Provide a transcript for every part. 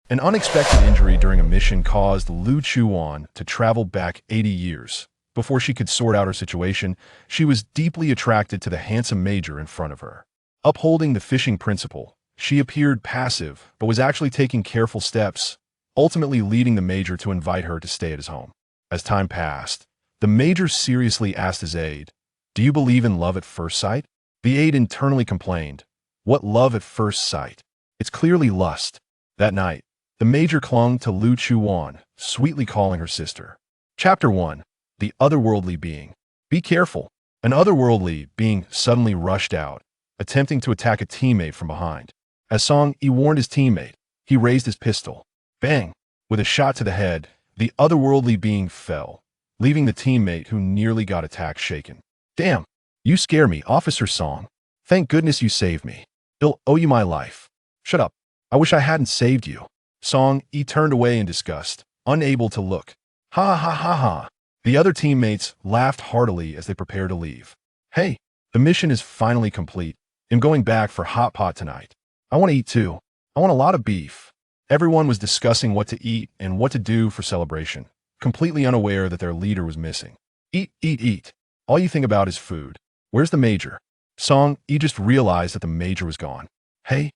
An unexpected injury during a mission caused Lu Chuwan to travel back 80 years. Before she could sort out her situation, she was deeply attracted to the handsome major in front of her. Upholding the fishing principle, she appeared passive but was actually taking careful steps, ultimately leading the major to invite her to stay at his home. As time passed, the major seriously asked his aide, "Do you believe in love at first sight?" The aide internally complained, "What love at first sight? It's clearly lust." That night, the major clung to Lu Chuwan, sweetly calling her sister. Chapter 1. The Otherworldly Being. Be careful. An otherworldly being suddenly rushed out, attempting to attack a teammate from behind. As Song Yi warned his teammate, he raised his pistol. Bang! With a shot to the head, the otherworldly being fell, leaving the teammate who nearly got attacked shaken. "Damn! You scare me, Officer Song. Thank goodness you saved me. I'll owe you my life." "Shut up. I wish I hadn't saved you." Song Yi turned away in disgust, unable to look. "Ha ha ha ha." The other teammates laughed heartily as they prepared to leave. "Hey, the mission is finally complete. I'm going back for hot pot tonight. I want to eat too. I want a lot of beef." Everyone was discussing what to eat and what to do for celebration, completely unaware that their leader was missing. Eat, eat, eat. All you think about is food. Where's the major? Song Yi just realized that the major was gone. Hey,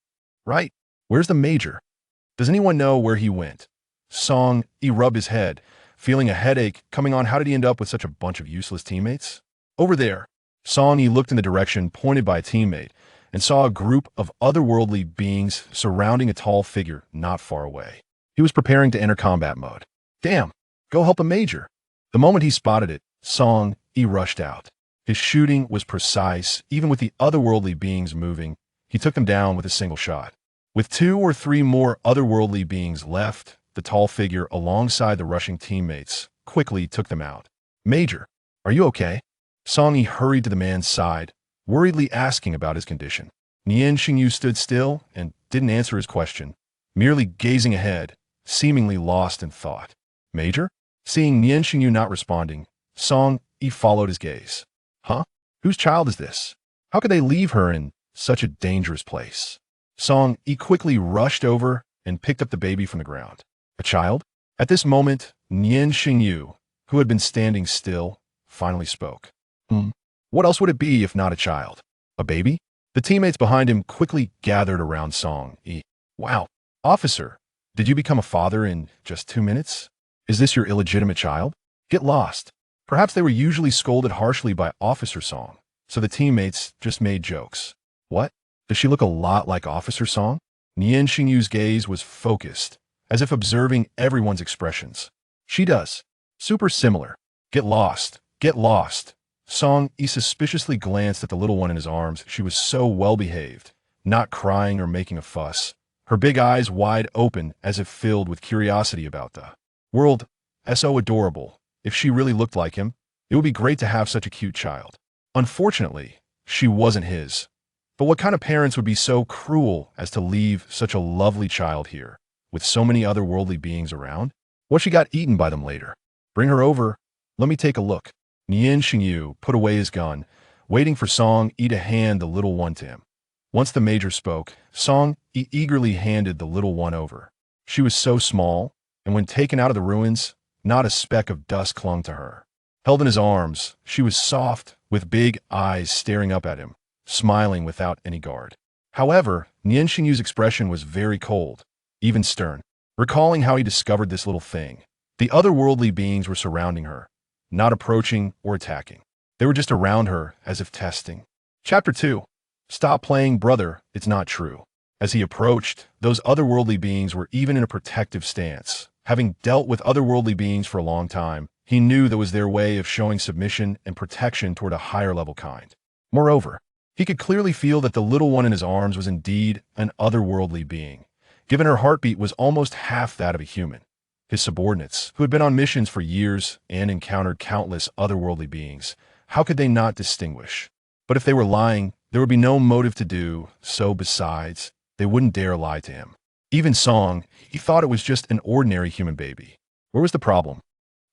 right, where's the major? Does anyone know where he went? Song Yi rubbed his head, feeling a headache coming on. How did he end up with such a bunch of useless teammates? Over there. Song Yi looked in the direction pointed by a teammate and saw a group of otherworldly beings surrounding a tall figure not far away. He was preparing to enter combat mode. Damn, go help the major. The moment he spotted it, Song Yi rushed out. His shooting was precise. Even with the otherworldly beings moving, he took them down with a single shot. With 2 or 3 more otherworldly beings left, the tall figure alongside the rushing teammates quickly took them out. "Major, are you okay?" Song Yi hurried to the man's side, worriedly asking about his condition. Nian Shengyu stood still and didn't answer his question, merely gazing ahead, seemingly lost in thought. "Major?" Seeing Nian Shengyu not responding, Song Yi followed his gaze. "Huh? Whose child is this? How could they leave her in such a dangerous place?" Song Yi quickly rushed over and picked up the baby from the ground. A child? At this moment, Nian Shengyu, who had been standing still, finally spoke. What else would it be if not a child? A baby? The teammates behind him quickly gathered around Song Yi. "Wow, officer, did you become a father in just 2 minutes? Is this your illegitimate child? Get lost." Perhaps they were usually scolded harshly by Officer Song, so the teammates just made jokes. "What? Does she look a lot like Officer Song?" Nian Shengyu's gaze was focused, as if observing everyone's expressions. "She does. Super similar. Get lost. Get lost." Song Yi suspiciously glanced at the little one in his arms. She was so well-behaved, not crying or making a fuss, her big eyes wide open as if filled with curiosity about the world. So adorable. If she really looked like him, it would be great to have such a cute child. Unfortunately, she wasn't his. But what kind of parents would be so cruel as to leave such a lovely child here, with so many otherworldly beings around? What she got eaten by them later? Bring her over. Let me take a look. Nian Shengyu put away his gun, waiting for Song Yi to hand the little one to him. Once the major spoke, Song Yi eagerly handed the little one over. She was so small, and when taken out of the ruins, not a speck of dust clung to her. Held in his arms, she was soft, with big eyes staring up at him, smiling without any guard. However, Nian Shengyu's expression was very cold, even stern. Recalling how he discovered this little thing, the otherworldly beings were surrounding her, not approaching or attacking. They were just around her as if testing. Chapter 2. Stop playing brother, it's not true. As he approached, those otherworldly beings were even in a protective stance. Having dealt with otherworldly beings for a long time, he knew that was their way of showing submission and protection toward a higher level kind. Moreover, he could clearly feel that the little one in his arms was indeed an otherworldly being, given her heartbeat was almost half that of a human. His subordinates, who had been on missions for years and encountered countless otherworldly beings, how could they not distinguish? But if they were lying, there would be no motive to do so. Besides, they wouldn't dare lie to him. Even Song, he thought it was just an ordinary human baby. Where was the problem?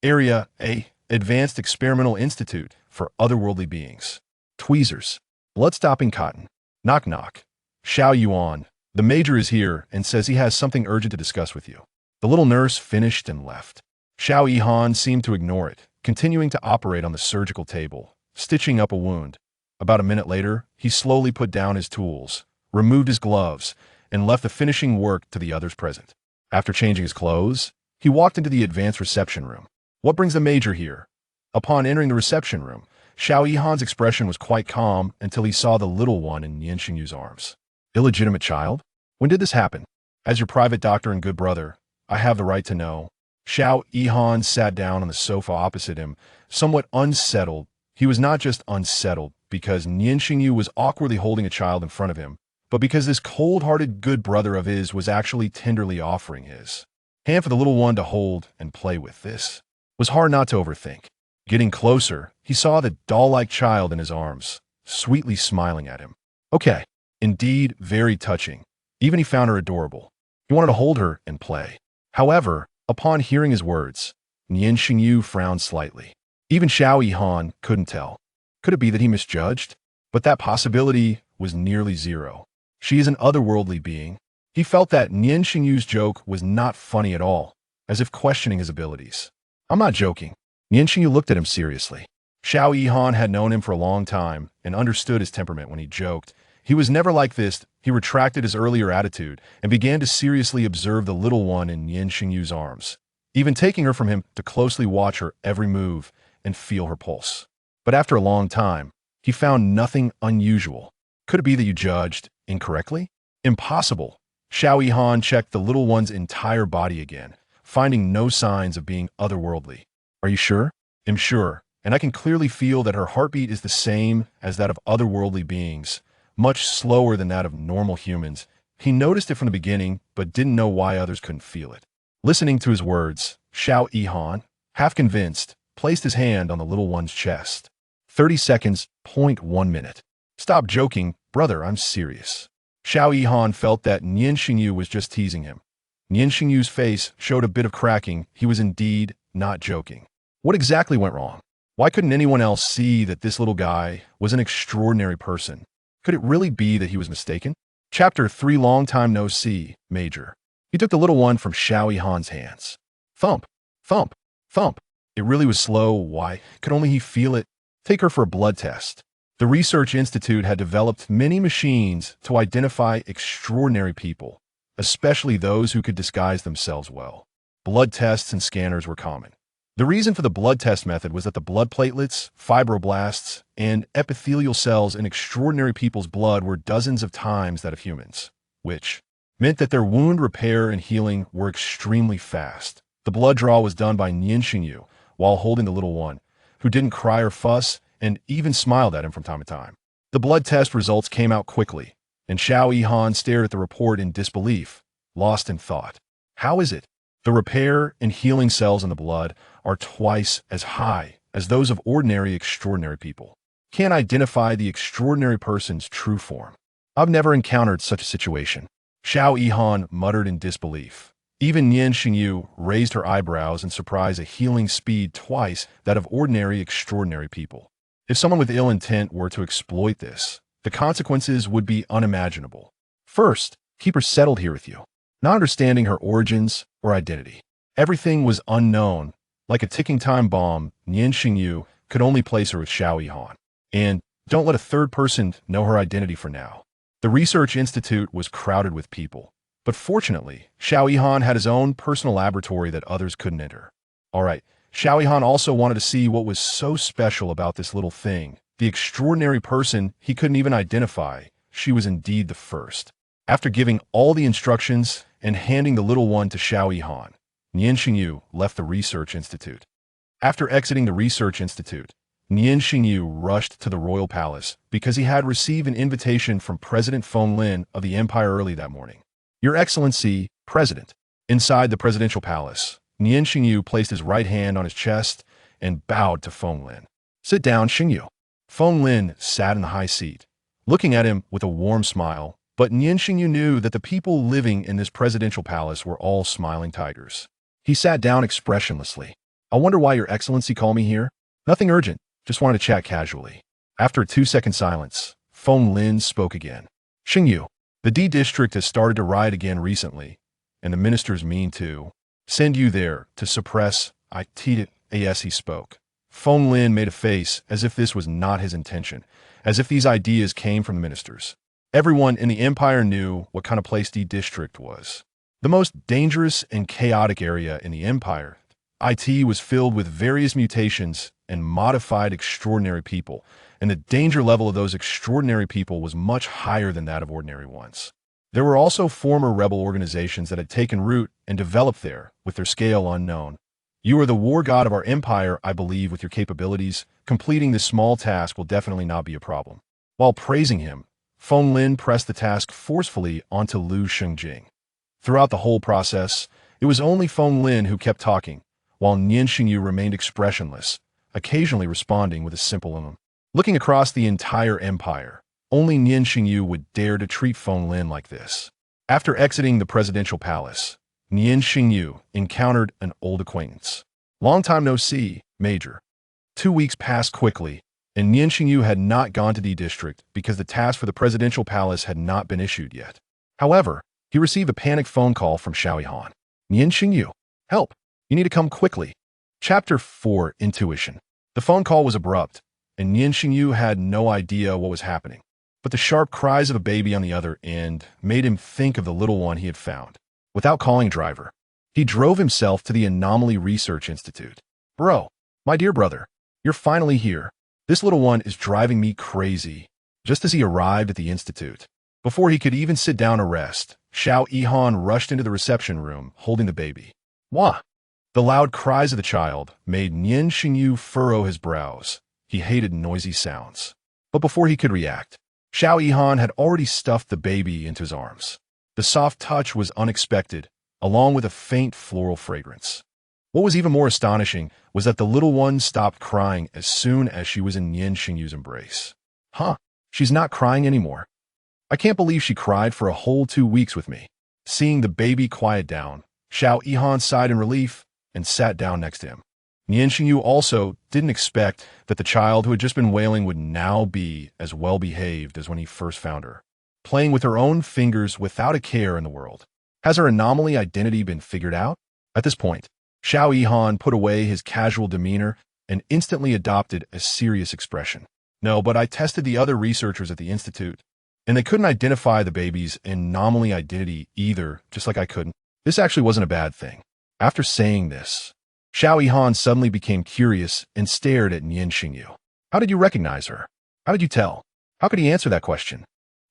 Area A, Advanced Experimental Institute for Otherworldly Beings. Tweezers. Blood-stopping cotton. Knock knock. Xiao Yuan, The major is here and says he has something urgent to discuss with you." The little nurse finished and left. Xiao Yihan seemed to ignore it, continuing to operate on the surgical table, stitching up a wound. About a minute later, he slowly put down his tools, removed his gloves, and left the finishing work to the others present. After changing his clothes, he walked into the advanced reception room. "What brings the major here?" Upon entering the reception room, Xiao Yihan's expression was quite calm until he saw the little one in Nian Shengyu's arms. "Illegitimate child? When did this happen?" "As your private doctor and good brother, I have the right to know." Xiao Yihan sat down on the sofa opposite him, somewhat unsettled. He was not just unsettled because Nian Shengyu was awkwardly holding a child in front of him, but because this cold-hearted good brother of his was actually tenderly offering his hand for the little one to hold and play with. This was hard not to overthink. Getting closer, he saw the doll-like child in his arms, sweetly smiling at him. Okay, indeed, very touching. Even he found her adorable. He wanted to hold her and play. However, upon hearing his words, Nian Shengyu frowned slightly. Even Xiao Yihan couldn't tell. Could it be that he misjudged? But that possibility was nearly zero. She is an otherworldly being. He felt that Nian Shengyu's joke was not funny at all, as if questioning his abilities. "I'm not joking." Nian Shengyu looked at him seriously. Xiao Yihan had known him for a long time and understood his temperament when he joked. He was never like this. He retracted his earlier attitude and began to seriously observe the little one in Nian Shengyu's arms, even taking her from him to closely watch her every move and feel her pulse. But after a long time, he found nothing unusual. Could it be that you judged incorrectly? Impossible. Xiao Yihan checked the little one's entire body again, finding no signs of being otherworldly. "Are you sure?" "I'm sure, and I can clearly feel that her heartbeat is the same as that of otherworldly beings, much slower than that of normal humans." He noticed it from the beginning, but didn't know why others couldn't feel it. Listening to his words, Xiao Yihan, half convinced, placed his hand on the little one's chest. 30 seconds, 1 minute. "Stop joking, brother, I'm serious." Xiao Yihan felt that Nian Shengyu was just teasing him. Nian Shengyu's face showed a bit of cracking. He was indeed not joking. What exactly went wrong? Why couldn't anyone else see that this little guy was an extraordinary person? Could it really be that he was mistaken? Chapter 3. Long time no see, Major. He took the little one from Xiao Yihan's hands. Thump, thump, thump. It really was slow. Why could only he feel it? Take her for a blood test. The Research Institute had developed many machines to identify extraordinary people, especially those who could disguise themselves well. Blood tests and scanners were common. The reason for the blood test method was that the blood platelets, fibroblasts, and epithelial cells in extraordinary people's blood were dozens of times that of humans, which meant that their wound repair and healing were extremely fast. The blood draw was done by Nian Shengyu while holding the little one, who didn't cry or fuss and even smiled at him from time to time. The blood test results came out quickly, and Xiao Yihan stared at the report in disbelief, lost in thought. How is it? The repair and healing cells in the blood are twice as high as those of ordinary extraordinary people. Can't identify the extraordinary person's true form. I've never encountered such a situation. Xiao Yihan muttered in disbelief. Even Nian Shengyu raised her eyebrows in surprise at healing speed twice that of ordinary extraordinary people. If someone with ill intent were to exploit this, the consequences would be unimaginable. First, keep her settled here with you, not understanding her origins or identity. Everything was unknown. Like a ticking time bomb, Nian Shengyu could only place her with Xiao Yihan. And don't let a third person know her identity for now. The Research Institute was crowded with people. But fortunately, Xiao Yihan had his own personal laboratory that others couldn't enter. All right, Xiao Yihan also wanted to see what was so special about this little thing. The extraordinary person he couldn't even identify. She was indeed the first. After giving all the instructions and handing the little one to Xiao Yihan, Nian Shengyu left the Research Institute. After exiting the Research Institute, Nian Shengyu rushed to the royal palace because he had received an invitation from President Feng Lin of the Empire early that morning. Your Excellency, President. Inside the presidential palace, Nian Shengyu placed his right hand on his chest and bowed to Feng Lin. Sit down, Shengyu. Feng Lin sat in the high seat, looking at him with a warm smile, but Nian Shengyu knew that the people living in this presidential palace were all smiling tigers. He sat down expressionlessly. I wonder why Your Excellency called me here? Nothing urgent, just wanted to chat casually. After a 2-second silence, Feng Lin spoke again. Shengyu, The D district has started to riot again recently, and the ministers mean to send you there to suppress it as he spoke. Feng Lin made a face as if this was not his intention, as if these ideas came from the ministers. Everyone in the empire knew what kind of place D district was. The most dangerous and chaotic area in the empire. IT was filled with various mutations and modified extraordinary people, and the danger level of those extraordinary people was much higher than that of ordinary ones. There were also former rebel organizations that had taken root and developed there, with their scale unknown. You are the war god of our empire, I believe, with your capabilities. Completing this small task will definitely not be a problem. While praising him, Feng Lin pressed the task forcefully onto Lu Chuwan. Throughout the whole process, it was only Feng Lin who kept talking, while Nian Shengyu remained expressionless, occasionally responding with a simple Looking across the entire empire, only Nian Shengyu would dare to treat Feng Lin like this. After exiting the presidential palace, Nian Shengyu encountered an old acquaintance. Long time no see, Major. 2 weeks passed quickly, and Nian Shengyu had not gone to D district because the task for the presidential palace had not been issued yet. However, he received a panicked phone call from Xiao Yihan. Nian Shengyu, help! You need to come quickly. Chapter 4, Intuition. The phone call was abrupt, and Nian Shengyu had no idea what was happening. But the sharp cries of a baby on the other end made him think of the little one he had found. Without calling a driver, he drove himself to the Anomaly Research Institute. Bro, my dear brother, you're finally here. This little one is driving me crazy. Just as he arrived at the institute, before he could even sit down to rest, Xiao Yihan rushed into the reception room, holding the baby. Wah! The loud cries of the child made Nian Shengyu furrow his brows. He hated noisy sounds. But before he could react, Xiao Yihan had already stuffed the baby into his arms. The soft touch was unexpected, along with a faint floral fragrance. What was even more astonishing was that the little one stopped crying as soon as she was in Nian Shengyu's embrace. Huh, she's not crying anymore. I can't believe she cried for a whole 2 weeks with me. Seeing the baby quiet down, Xiao Yihan sighed in relief and sat down next to him. Nian Shengyu also didn't expect that the child who had just been wailing would now be as well-behaved as when he first found her, playing with her own fingers without a care in the world. Has her anomaly identity been figured out? At this point, Xiao Yihan put away his casual demeanor and instantly adopted a serious expression. No, but I tested the other researchers at the institute, and they couldn't identify the baby's anomaly identity either, just like I couldn't. This actually wasn't a bad thing. After saying this, Xiao Yihan suddenly became curious and stared at Nian Shengyu. How did you recognize her? How did you tell? How could he answer that question?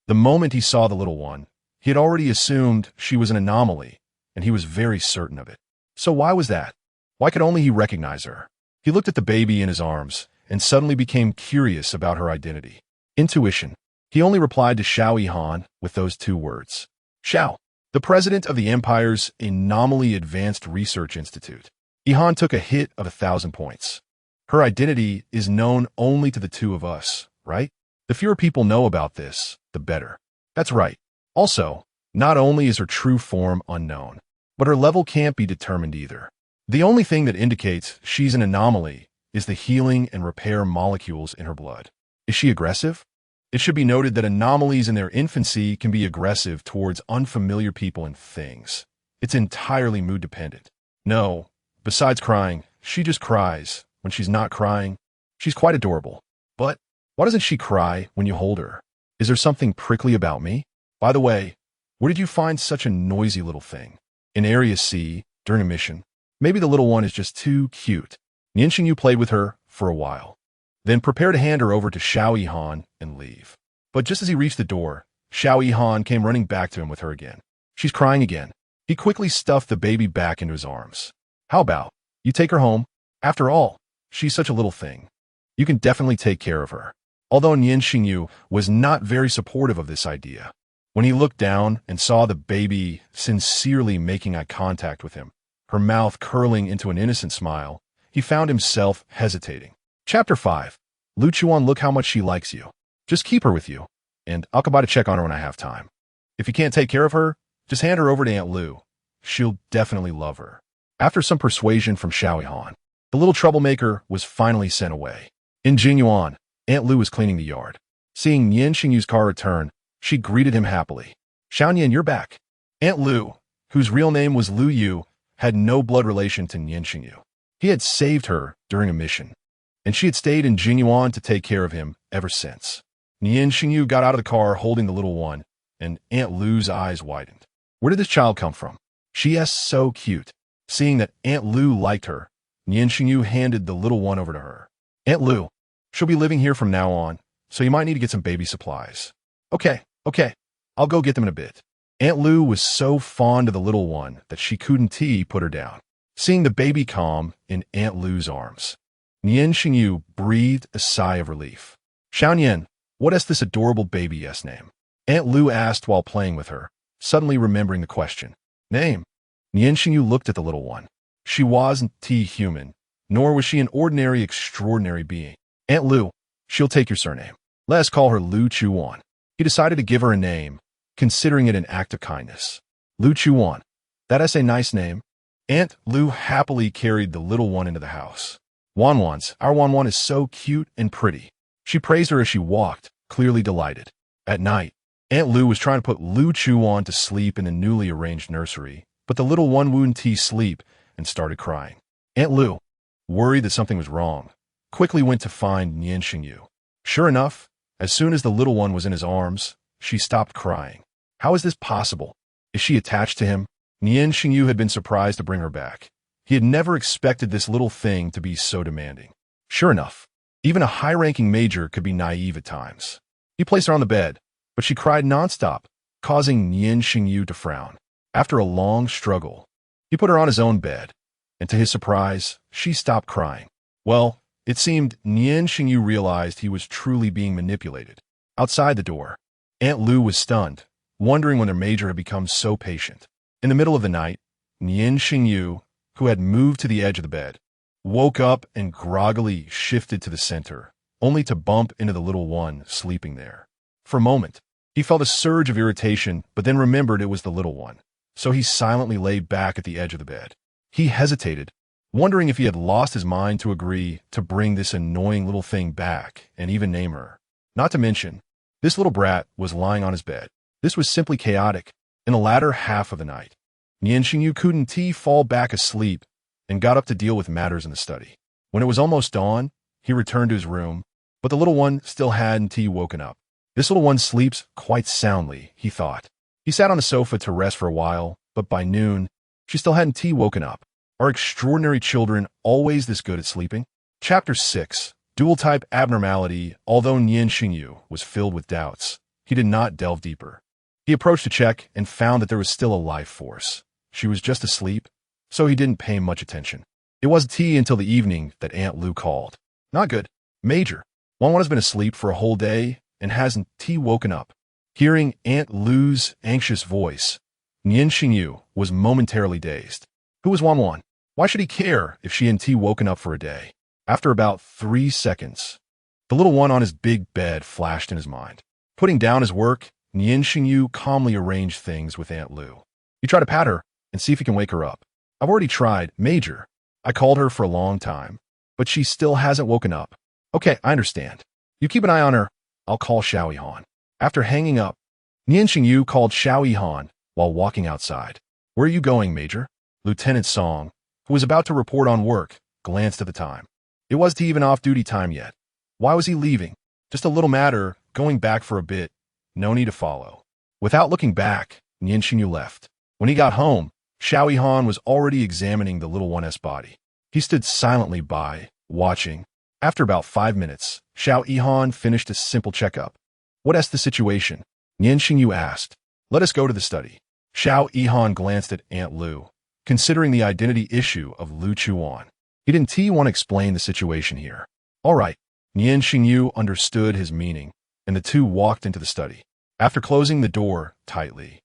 The moment he saw the little one, he had already assumed she was an anomaly, and he was very certain of it. So why was that? Why could only he recognize her? He looked at the baby in his arms and suddenly became curious about her identity. Intuition. He only replied to Xiao Yihan with those 2 words. Xiao, the president of the Empire's Anomaly Advanced Research Institute. Yihan took a hit of 1,000 points. Her identity is known only to the 2 of us, right? The fewer people know about this, the better. That's right. Also, not only is her true form unknown, but her level can't be determined either. The only thing that indicates she's an anomaly is the healing and repair molecules in her blood. Is she aggressive? It should be noted that anomalies in their infancy can be aggressive towards unfamiliar people and things. It's entirely mood-dependent. No, besides crying, she just cries. When she's not crying, she's quite adorable. But why doesn't she cry when you hold her? Is there something prickly about me? By the way, where did you find such a noisy little thing? In Area C, during a mission. Maybe the little one is just too cute. Nian Shengyu played with her for a while, then prepared to hand her over to Xiao Yihan and leave. But just as he reached the door, Xiao Yihan came running back to him with her again. She's crying again. He quickly stuffed the baby back into his arms. How about you take her home? After all, she's such a little thing. You can definitely take care of her. Although Nian Shengyu was not very supportive of this idea, when he looked down and saw the baby sincerely making eye contact with him, her mouth curling into an innocent smile, he found himself hesitating. Chapter 5. Lu Chuwan, look how much she likes you. Just keep her with you, and I'll come by to check on her when I have time. If you can't take care of her, just hand her over to Aunt Lu. She'll definitely love her. After some persuasion from Xiao Yihan, the little troublemaker was finally sent away. In Jinyuan, Aunt Lu was cleaning the yard. Seeing Nian Shengyu's car return, she greeted him happily. Xiaonian, you're back. Aunt Lu, whose real name was Lu Yu, had no blood relation to Nian Shengyu. He had saved her during a mission, and she had stayed in Jinyuan to take care of him ever since. Nian Shengyu got out of the car holding the little one, and Aunt Lu's eyes widened. Where did this child come from? She asked, so cute. Seeing that Aunt Lu liked her, Nian Shengyu handed the little one over to her. Aunt Lu, she'll be living here from now on, so you might need to get some baby supplies. Okay, I'll go get them in a bit. Aunt Lu was so fond of the little one that she couldn't put her down. Seeing the baby calm in Aunt Lu's arms, Nian Shengyu breathed a sigh of relief. Xiaonian, what is this adorable baby's name? Aunt Lu asked while playing with her, suddenly remembering the question. Name? Nian Shengyu looked at the little one. She wasn't human, nor was she an ordinary, extraordinary being. Aunt Lu, she'll take your surname. Let us call her Lu Chuwan. He decided to give her a name, considering it an act of kindness. Lu Chuwan. That's a nice name. Aunt Lu happily carried the little one into the house. Our Wanwan is so cute and pretty. She praised her as she walked, clearly delighted. At night, Aunt Lu was trying to put Lu Chuwan to sleep in the newly arranged nursery, but the little one wouldn't sleep and started crying. Aunt Lu, worried that something was wrong, quickly went to find Nian Shengyu. Sure enough, as soon as the little one was in his arms, she stopped crying. How is this possible? Is she attached to him? Nian Shengyu had been surprised to bring her back. He had never expected this little thing to be so demanding. Sure enough, even a high-ranking major could be naive at times. He placed her on the bed, but she cried nonstop, causing Nian Shengyu to frown. After a long struggle, he put her on his own bed, and to his surprise, she stopped crying. Well, it seemed Nian Shengyu realized he was truly being manipulated. Outside the door, Aunt Lu was stunned, wondering when their major had become so patient. In the middle of the night, Nian Shengyu, who had moved to the edge of the bed, woke up and groggily shifted to the center, only to bump into the little one sleeping there. For a moment, he felt a surge of irritation, but then remembered it was the little one, so he silently lay back at the edge of the bed. He hesitated, wondering if he had lost his mind to agree to bring this annoying little thing back and even name her. Not to mention, this little brat was lying on his bed. This was simply chaotic. In the latter half of the night, Nian Shengyu couldn't fall back asleep and got up to deal with matters in the study. When it was almost dawn, he returned to his room, but the little one still hadn't woken up. This little one sleeps quite soundly, he thought. He sat on the sofa to rest for a while, but by noon, she still hadn't woken up. Are extraordinary children always this good at sleeping? Chapter 6. Dual-type abnormality. Although Nian Shengyu was filled with doubts, he did not delve deeper. He approached to check and found that there was still a life force. She was just asleep, so he didn't pay much attention. It wasn't until the evening that Aunt Lu called. Not good. Major, Wanwan has been asleep for a whole day and hasn't woken up. Hearing Aunt Lu's anxious voice, Nian Shengyu was momentarily dazed. Who was Wanwan? Why should he care if she hadn't woken up for a day? After about 3 seconds, the little one on his big bed flashed in his mind. Putting down his work, Nian Shengyu calmly arranged things with Aunt Lu. You try to pat her and see if you can wake her up. I've already tried, Major. I called her for a long time, but she still hasn't woken up. Okay, I understand. You keep an eye on her. I'll call Xiao Yihan. After hanging up, Nian Shengyu called Xiao Yihan while walking outside. Where are you going, Major? Lieutenant Song, who was about to report on work, glanced at the time. It wasn't even off-duty time yet. Why was he leaving? Just a little matter, going back for a bit. No need to follow. Without looking back, Nian Shengyu left. When he got home, Xiao Yihan was already examining the little one's body. He stood silently by, watching. After about 5 minutes, Xiao Yihan finished a simple checkup. What is the situation? Nian Shengyu asked. Let us go to the study. Xiao Yihan glanced at Aunt Lu, considering the identity issue of Lu Chuwan. He didn't want to explain the situation here. All right. Nian Shengyu understood his meaning, and the two walked into the study. After closing the door tightly,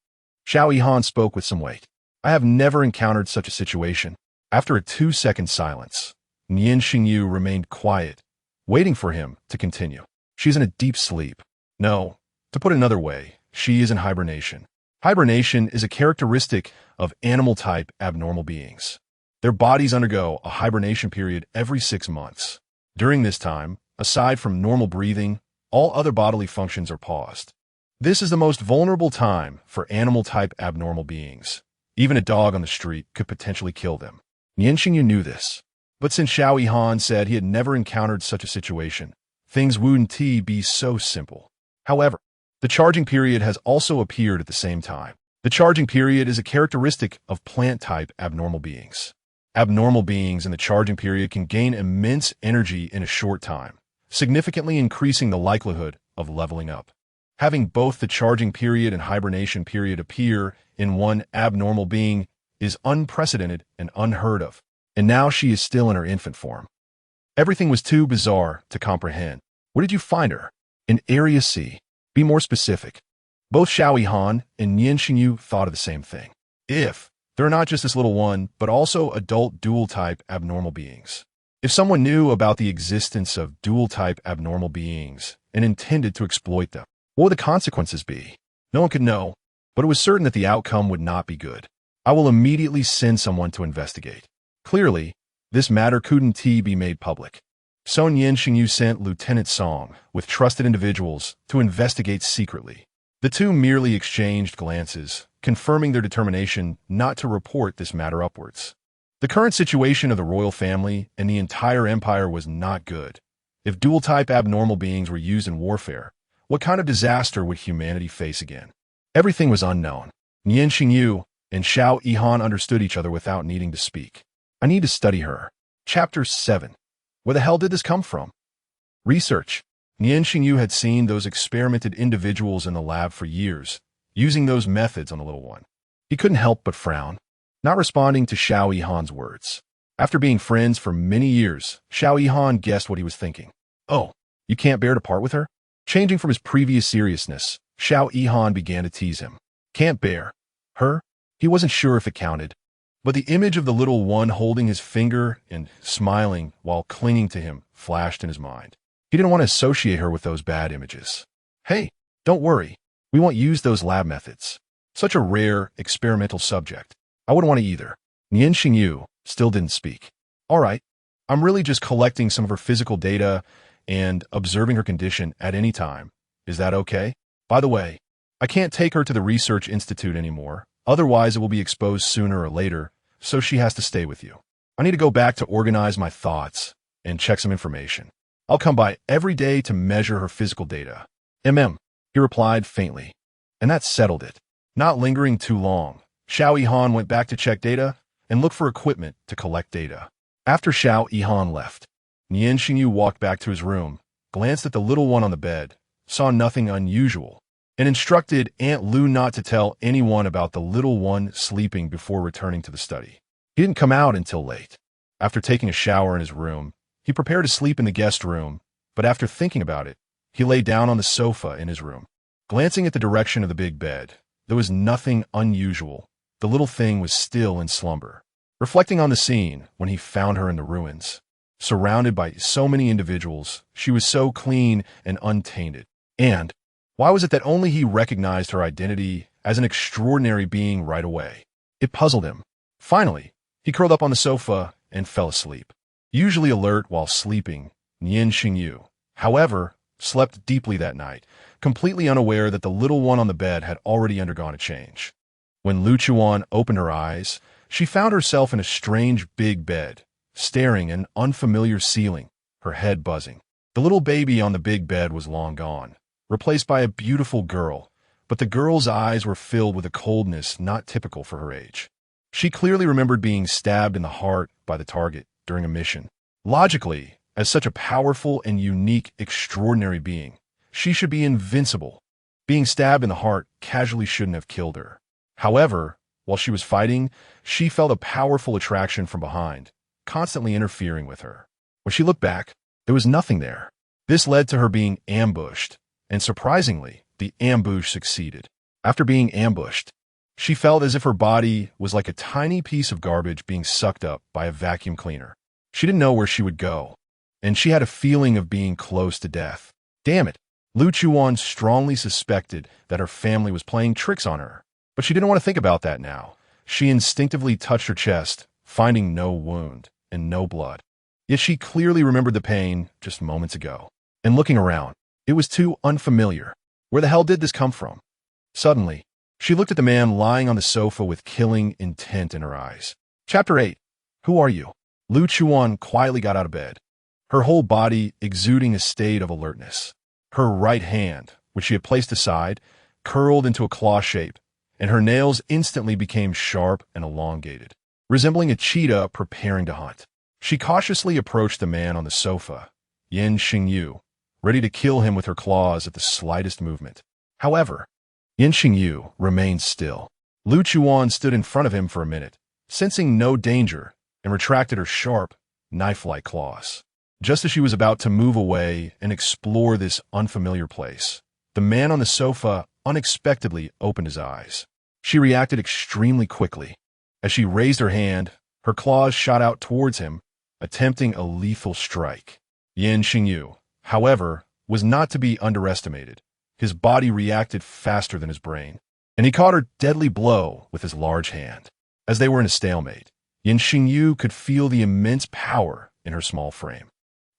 Xiao Yihan spoke with some weight. I have never encountered such a situation. After a 2-second silence, Nian Shengyu remained quiet, waiting for him to continue. She's in a deep sleep. No, to put it another way, she is in hibernation. Hibernation is a characteristic of animal-type abnormal beings. Their bodies undergo a hibernation period every 6 months. During this time, aside from normal breathing, all other bodily functions are paused. This is the most vulnerable time for animal-type abnormal beings. Even a dog on the street could potentially kill them. Nian Shengyu knew this. But since Xiao Yihan said he had never encountered such a situation, things wouldn't be so simple. However, the charging period has also appeared at the same time. The charging period is a characteristic of plant-type abnormal beings. Abnormal beings in the charging period can gain immense energy in a short time, significantly increasing the likelihood of leveling up. Having both the charging period and hibernation period appear in one abnormal being is unprecedented and unheard of, and now she is still in her infant form. Everything was too bizarre to comprehend. Where did you find her? In Area C. Be more specific. Both Xiao Yihan and Nian Shengyu thought of the same thing. If they're not just this little one, but also adult dual-type abnormal beings. If someone knew about the existence of dual-type abnormal beings and intended to exploit them, what would the consequences be? No one could know, but it was certain that the outcome would not be good. I will immediately send someone to investigate. Clearly, this matter couldn't be made public. So Nian Shengyu sent Lieutenant Song with trusted individuals to investigate secretly. The two merely exchanged glances, confirming their determination not to report this matter upwards. The current situation of the royal family and the entire empire was not good. If dual-type abnormal beings were used in warfare, what kind of disaster would humanity face again? Everything was unknown. Nian Shengyu and Xiao Yihan understood each other without needing to speak. I need to study her. Chapter 7. Where the hell did this come from? Research. Nian Shengyu had seen those experimented individuals in the lab for years, using those methods on the little one. He couldn't help but frown, not responding to Xiao Yihan's words. After being friends for many years, Xiao Yihan guessed what he was thinking. Oh, you can't bear to part with her? Changing from his previous seriousness, Xiao Yihan began to tease him. Can't bear. Her? He wasn't sure if it counted. But the image of the little one holding his finger and smiling while clinging to him flashed in his mind. He didn't want to associate her with those bad images. Hey, don't worry. We won't use those lab methods. Such a rare, experimental subject. I wouldn't want to either. Nian Shengyu still didn't speak. All right. I'm really just collecting some of her physical data and observing her condition at any time. Is that okay? By the way, I can't take her to the research institute anymore. Otherwise, it will be exposed sooner or later, so she has to stay with you. I need to go back to organize my thoughts and check some information. I'll come by every day to measure her physical data. He replied faintly. And that settled it. Not lingering too long, Xiao Yihan went back to check data and look for equipment to collect data. After Xiao Yihan left, Nian Shengyu walked back to his room, glanced at the little one on the bed, saw nothing unusual, and instructed Aunt Lu not to tell anyone about the little one sleeping before returning to the study. He didn't come out until late. After taking a shower in his room, he prepared to sleep in the guest room, but after thinking about it, he lay down on the sofa in his room. Glancing at the direction of the big bed, there was nothing unusual. The little thing was still in slumber. Reflecting on the scene when he found her in the ruins, surrounded by so many individuals, she was so clean and untainted. And why was it that only he recognized her identity as an extraordinary being right away? It puzzled him. Finally, he curled up on the sofa and fell asleep. Usually alert while sleeping, Nian Shengyu, however, slept deeply that night, completely unaware that the little one on the bed had already undergone a change. When Lu Chuwan opened her eyes, she found herself in a strange big bed, staring at an unfamiliar ceiling, her head buzzing. The little baby on the big bed was long gone, replaced by a beautiful girl, but the girl's eyes were filled with a coldness not typical for her age. She clearly remembered being stabbed in the heart by the target during a mission. Logically, as such a powerful and unique, extraordinary being, she should be invincible. Being stabbed in the heart casually shouldn't have killed her. However, while she was fighting, she felt a powerful attraction from behind, constantly interfering with her. When she looked back, there was nothing there. This led to her being ambushed, and surprisingly, the ambush succeeded. After being ambushed, she felt as if her body was like a tiny piece of garbage being sucked up by a vacuum cleaner. She didn't know where she would go, and she had a feeling of being close to death. Damn it! Lu Chuwan strongly suspected that her family was playing tricks on her, but she didn't want to think about that now. She instinctively touched her chest, finding no wound and no blood. Yet she clearly remembered the pain just moments ago. And looking around, it was too unfamiliar. Where the hell did this come from? Suddenly, she looked at the man lying on the sofa with killing intent in her eyes. Chapter 8. Who are you? Lu Chuwan quietly got out of bed, her whole body exuding a state of alertness. Her right hand, which she had placed aside, curled into a claw shape, and her nails instantly became sharp and elongated, resembling a cheetah preparing to hunt. She cautiously approached the man on the sofa, Nian Shengyu, ready to kill him with her claws at the slightest movement. However, Nian Shengyu remained still. Lu Chuwan stood in front of him for a minute, sensing no danger, and retracted her sharp, knife-like claws. Just as she was about to move away and explore this unfamiliar place, the man on the sofa unexpectedly opened his eyes. She reacted extremely quickly. As she raised her hand, her claws shot out towards him, attempting a lethal strike. Nian Shengyu, however, was not to be underestimated. His body reacted faster than his brain, and he caught her deadly blow with his large hand. As they were in a stalemate, Nian Shengyu could feel the immense power in her small frame.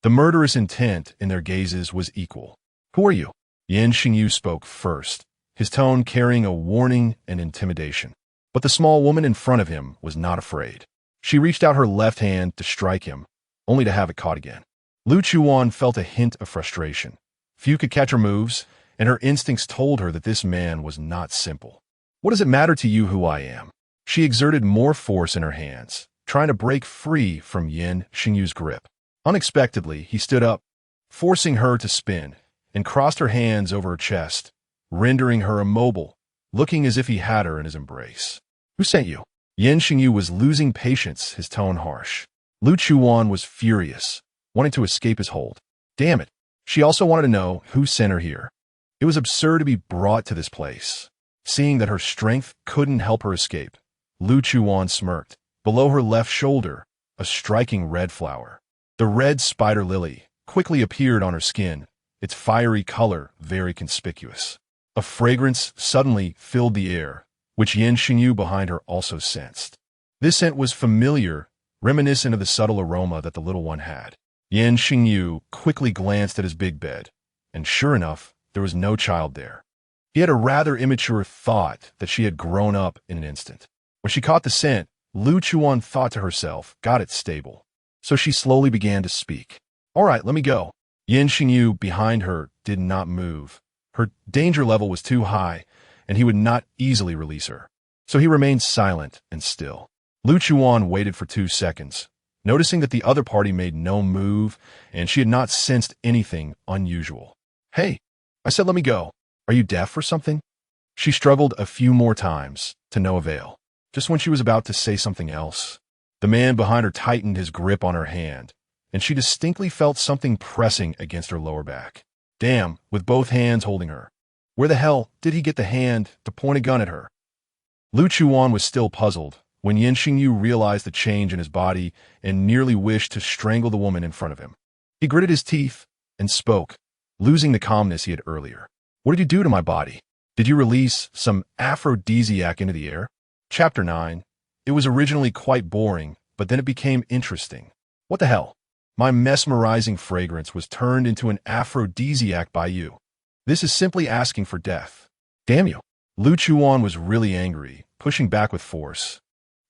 The murderous intent in their gazes was equal. Who are you? Nian Shengyu spoke first, his tone carrying a warning and intimidation. But the small woman in front of him was not afraid. She reached out her left hand to strike him, only to have it caught again. Lu Chuwan felt a hint of frustration. Few could catch her moves, and her instincts told her that this man was not simple. What does it matter to you who I am? She exerted more force in her hands, trying to break free from Nian Shengyu's grip. Unexpectedly, he stood up, forcing her to spin, and crossed her hands over her chest, rendering her immobile, looking as if he had her in his embrace. Who sent you? Nian Shengyu was losing patience, his tone harsh. Lu Chuwan was furious, wanting to escape his hold. Damn it. She also wanted to know who sent her here. It was absurd to be brought to this place. Seeing that her strength couldn't help her escape, Lu Chuwan smirked. Below her left shoulder, a striking red flower. The red spider lily quickly appeared on her skin, its fiery color very conspicuous. A fragrance suddenly filled the air, which Nian Shengyu behind her also sensed. This scent was familiar, reminiscent of the subtle aroma that the little one had. Nian Shengyu quickly glanced at his big bed, and sure enough, there was no child there. He had a rather immature thought that she had grown up in an instant. When she caught the scent, Lu Chuwan thought to herself, got it stable. So she slowly began to speak. All right, let me go. Nian Shengyu behind her did not move. Her danger level was too high, and he would not easily release her. So he remained silent and still. Lu Chuwan waited for 2 seconds, noticing that the other party made no move, and she had not sensed anything unusual. Hey, I said let me go. Are you deaf or something? She struggled a few more times, to no avail. Just when she was about to say something else, the man behind her tightened his grip on her hand, and she distinctly felt something pressing against her lower back. Damn, with both hands holding her. Where the hell did he get the hand to point a gun at her? Lu Chuwan was still puzzled when Nian Shengyu realized the change in his body and nearly wished to strangle the woman in front of him. He gritted his teeth and spoke, losing the calmness he had earlier. What did you do to my body? Did you release some aphrodisiac into the air? Chapter 9. It was originally quite boring, but then it became interesting. What the hell? My mesmerizing fragrance was turned into an aphrodisiac by you. This is simply asking for death. Damn you. Lu Chuwan was really angry, pushing back with force,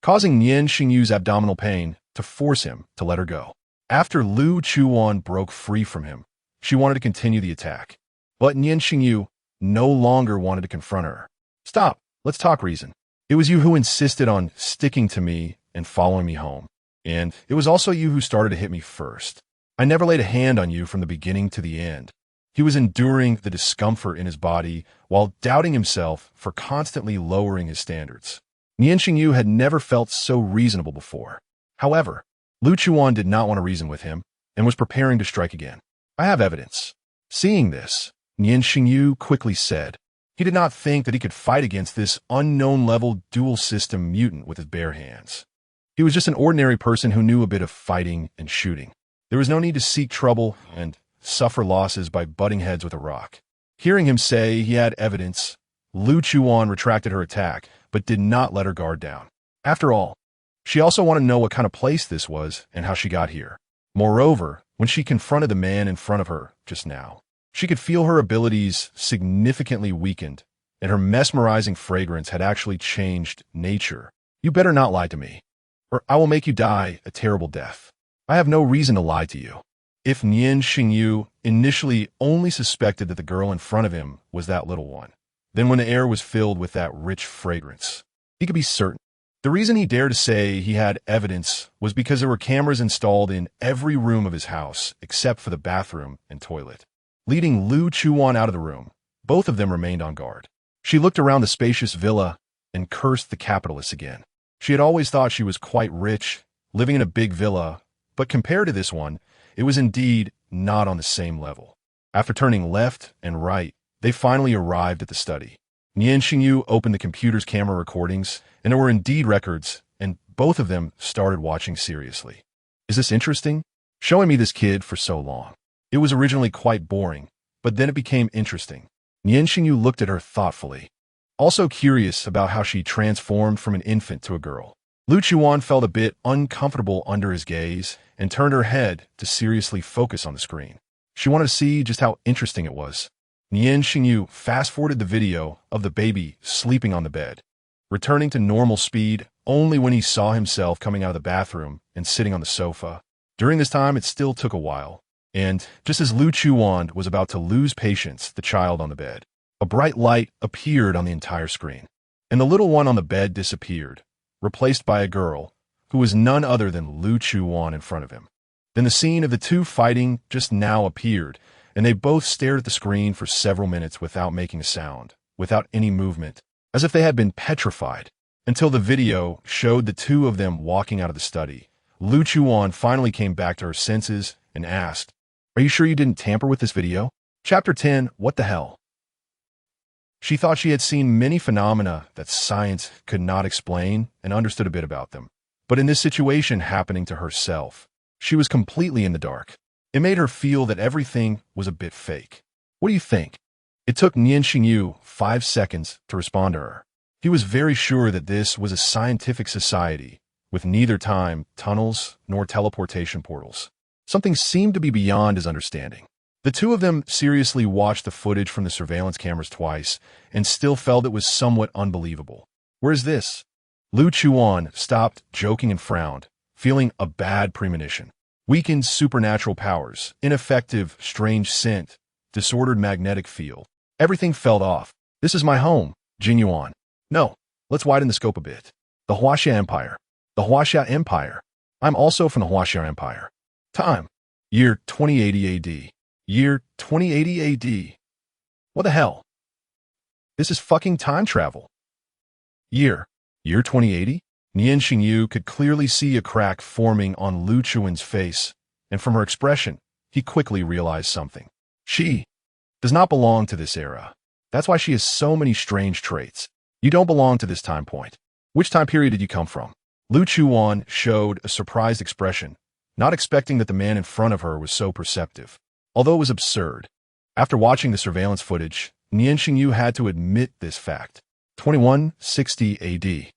causing Nian Shengyu's abdominal pain to force him to let her go. After Lu Chuwan broke free from him, she wanted to continue the attack. But Nian Shengyu no longer wanted to confront her. Stop, let's talk reason. It was you who insisted on sticking to me and following me home. And it was also you who started to hit me first. I never laid a hand on you from the beginning to the end. He was enduring the discomfort in his body while doubting himself for constantly lowering his standards. Nian Shengyu had never felt so reasonable before. However, Lu Chuwan did not want to reason with him and was preparing to strike again. I have evidence. Seeing this, Nian Shengyu quickly said, he did not think that he could fight against this unknown-level dual-system mutant with his bare hands. He was just an ordinary person who knew a bit of fighting and shooting. There was no need to seek trouble and suffer losses by butting heads with a rock. Hearing him say he had evidence, Lu Chuwan retracted her attack, but did not let her guard down. After all, she also wanted to know what kind of place this was and how she got here. Moreover, when she confronted the man in front of her just now, She could feel her abilities significantly weakened, and her mesmerizing fragrance had actually changed nature. You better not lie to me, or I will make you die a terrible death. I have no reason to lie to you. If Nian Shengyu initially only suspected that the girl in front of him was that little one, then when the air was filled with that rich fragrance, he could be certain. The reason he dared to say he had evidence was because there were cameras installed in every room of his house except for the bathroom and toilet. Leading Lu Chuwan out of the room, both of them remained on guard. She looked around the spacious villa and cursed the capitalists again. She had always thought she was quite rich, living in a big villa, but compared to this one, it was indeed not on the same level. After turning left and right, they finally arrived at the study. Nian Shengyu opened the computer's camera recordings, and there were indeed records, and both of them started watching seriously. Is this interesting? Showing me this kid for so long. It was originally quite boring, but then it became interesting. Nian Shengyu looked at her thoughtfully, also curious about how she transformed from an infant to a girl. Lu Chuwan felt a bit uncomfortable under his gaze and turned her head to seriously focus on the screen. She wanted to see just how interesting it was. Nian Shengyu fast-forwarded the video of the baby sleeping on the bed, returning to normal speed only when he saw himself coming out of the bathroom and sitting on the sofa. During this time, it still took a while, and just as Lu Chuwan was about to lose patience, the child on the bed, a bright light appeared on the entire screen, and the little one on the bed disappeared, replaced by a girl who was none other than Lu Chuwan in front of him. Then the scene of the two fighting just now appeared, and they both stared at the screen for several minutes without making a sound, without any movement, as if they had been petrified, until the video showed the two of them walking out of the study. Lu Chuwan finally came back to her senses and asked, "Are you sure you didn't tamper with this video?" Chapter 10, What the Hell? She thought she had seen many phenomena that science could not explain and understood a bit about them. But in this situation happening to herself, she was completely in the dark. It made her feel that everything was a bit fake. What do you think? It took Nian Shengyu 5 seconds to respond to her. He was very sure that this was a scientific society with neither time tunnels nor teleportation portals. Something seemed to be beyond his understanding. The two of them seriously watched the footage from the surveillance cameras twice and still felt it was somewhat unbelievable. Where's this? Lu Chuwan stopped joking and frowned, feeling a bad premonition. Weakened supernatural powers, ineffective, strange scent, disordered magnetic field. Everything felt off. This is my home, Jinyuan. No, let's widen the scope a bit. The Huaxia Empire. The Huaxia Empire. I'm also from the Huaxia Empire. Time. Year 2080 AD. Year 2080 AD. What the hell? This is fucking time travel. Year 2080? Nian Shengyu could clearly see a crack forming on Lu Chuan's face, and from her expression, he quickly realized something. She does not belong to this era. That's why she has so many strange traits. You don't belong to this time point. Which time period did you come from? Lu Chuwan showed a surprised expression, not expecting that the man in front of her was so perceptive. Although it was absurd. After watching the surveillance footage, Nian Shengyu had to admit this fact. 2160 AD.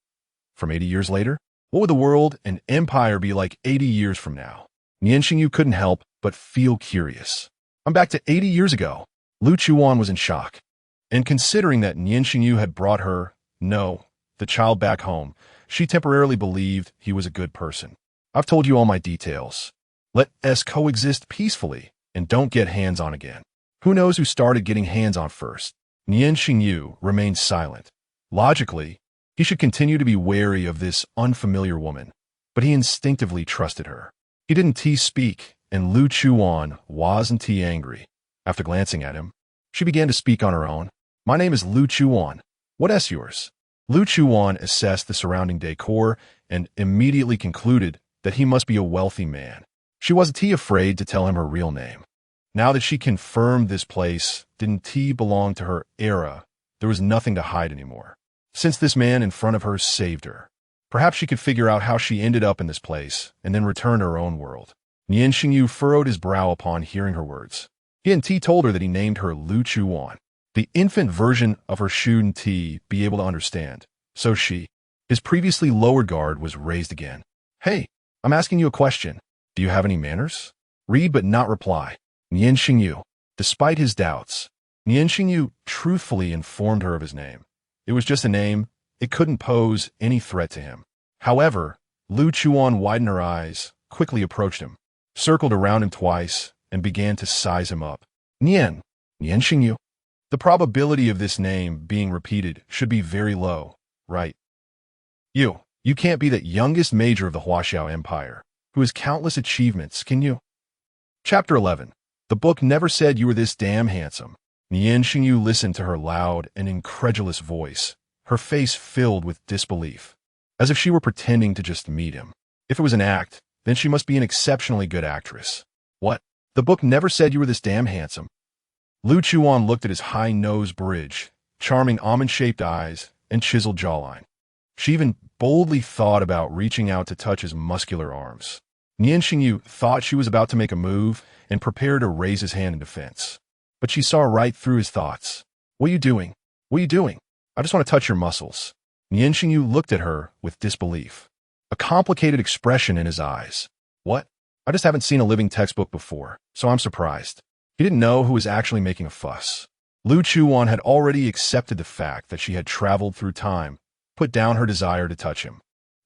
From 80 years later? What would the world and empire be like 80 years from now? Nian Shengyu couldn't help but feel curious. I'm back to 80 years ago. Lu Chuwan was in shock. And considering that Nian Shengyu had brought her, the child back home, she temporarily believed he was a good person. I've told you all my details. Let us coexist peacefully and don't get hands-on again. Who knows who started getting hands-on first? Nian Shengyu remained silent. Logically, he should continue to be wary of this unfamiliar woman, but he instinctively trusted her. He didn't speak, and Lu Chuwan wasn't angry. After glancing at him, she began to speak on her own. My name is Lu Chuwan. What's yours? Lu Chuwan assessed the surrounding decor and immediately concluded that he must be a wealthy man. She wasn't afraid to tell him her real name. Now that she confirmed this place didn't belong to her era, there was nothing to hide anymore. Since this man in front of her saved her, perhaps she could figure out how she ended up in this place and then return to her own world. Nian Shengyu furrowed his brow upon hearing her words. He and told her that he named her Lu Chuwan. The infant version of her shouldn't be able to understand, so his previously lowered guard was raised again. Hey, I'm asking you a question. Do you have any manners? Read but not reply. Nian Shengyu. Despite his doubts, Nian Shengyu truthfully informed her of his name. It was just a name. It couldn't pose any threat to him. However, Lu Chuwan widened her eyes, quickly approached him, circled around him twice, and began to size him up. Nian Shengyu. The probability of this name being repeated should be very low, right? You can't be that youngest major of the Huaxiao Empire, who has countless achievements, can you? Chapter 11. The book never said you were this damn handsome. Nian Shengyu listened to her loud and incredulous voice, her face filled with disbelief, as if she were pretending to just meet him. If it was an act, then she must be an exceptionally good actress. What? The book never said you were this damn handsome. Lu Chuwan looked at his high nose bridge, charming almond-shaped eyes, and chiseled jawline. She even boldly thought about reaching out to touch his muscular arms. Nian Shengyu thought she was about to make a move and prepared to raise his hand in defense. But she saw right through his thoughts. What are you doing? What are you doing? I just want to touch your muscles. Nian Shengyu looked at her with disbelief, a complicated expression in his eyes. What? I just haven't seen a living textbook before, so I'm surprised. He didn't know who was actually making a fuss. Lu Chuwan had already accepted the fact that she had traveled through time, put down her desire to touch him,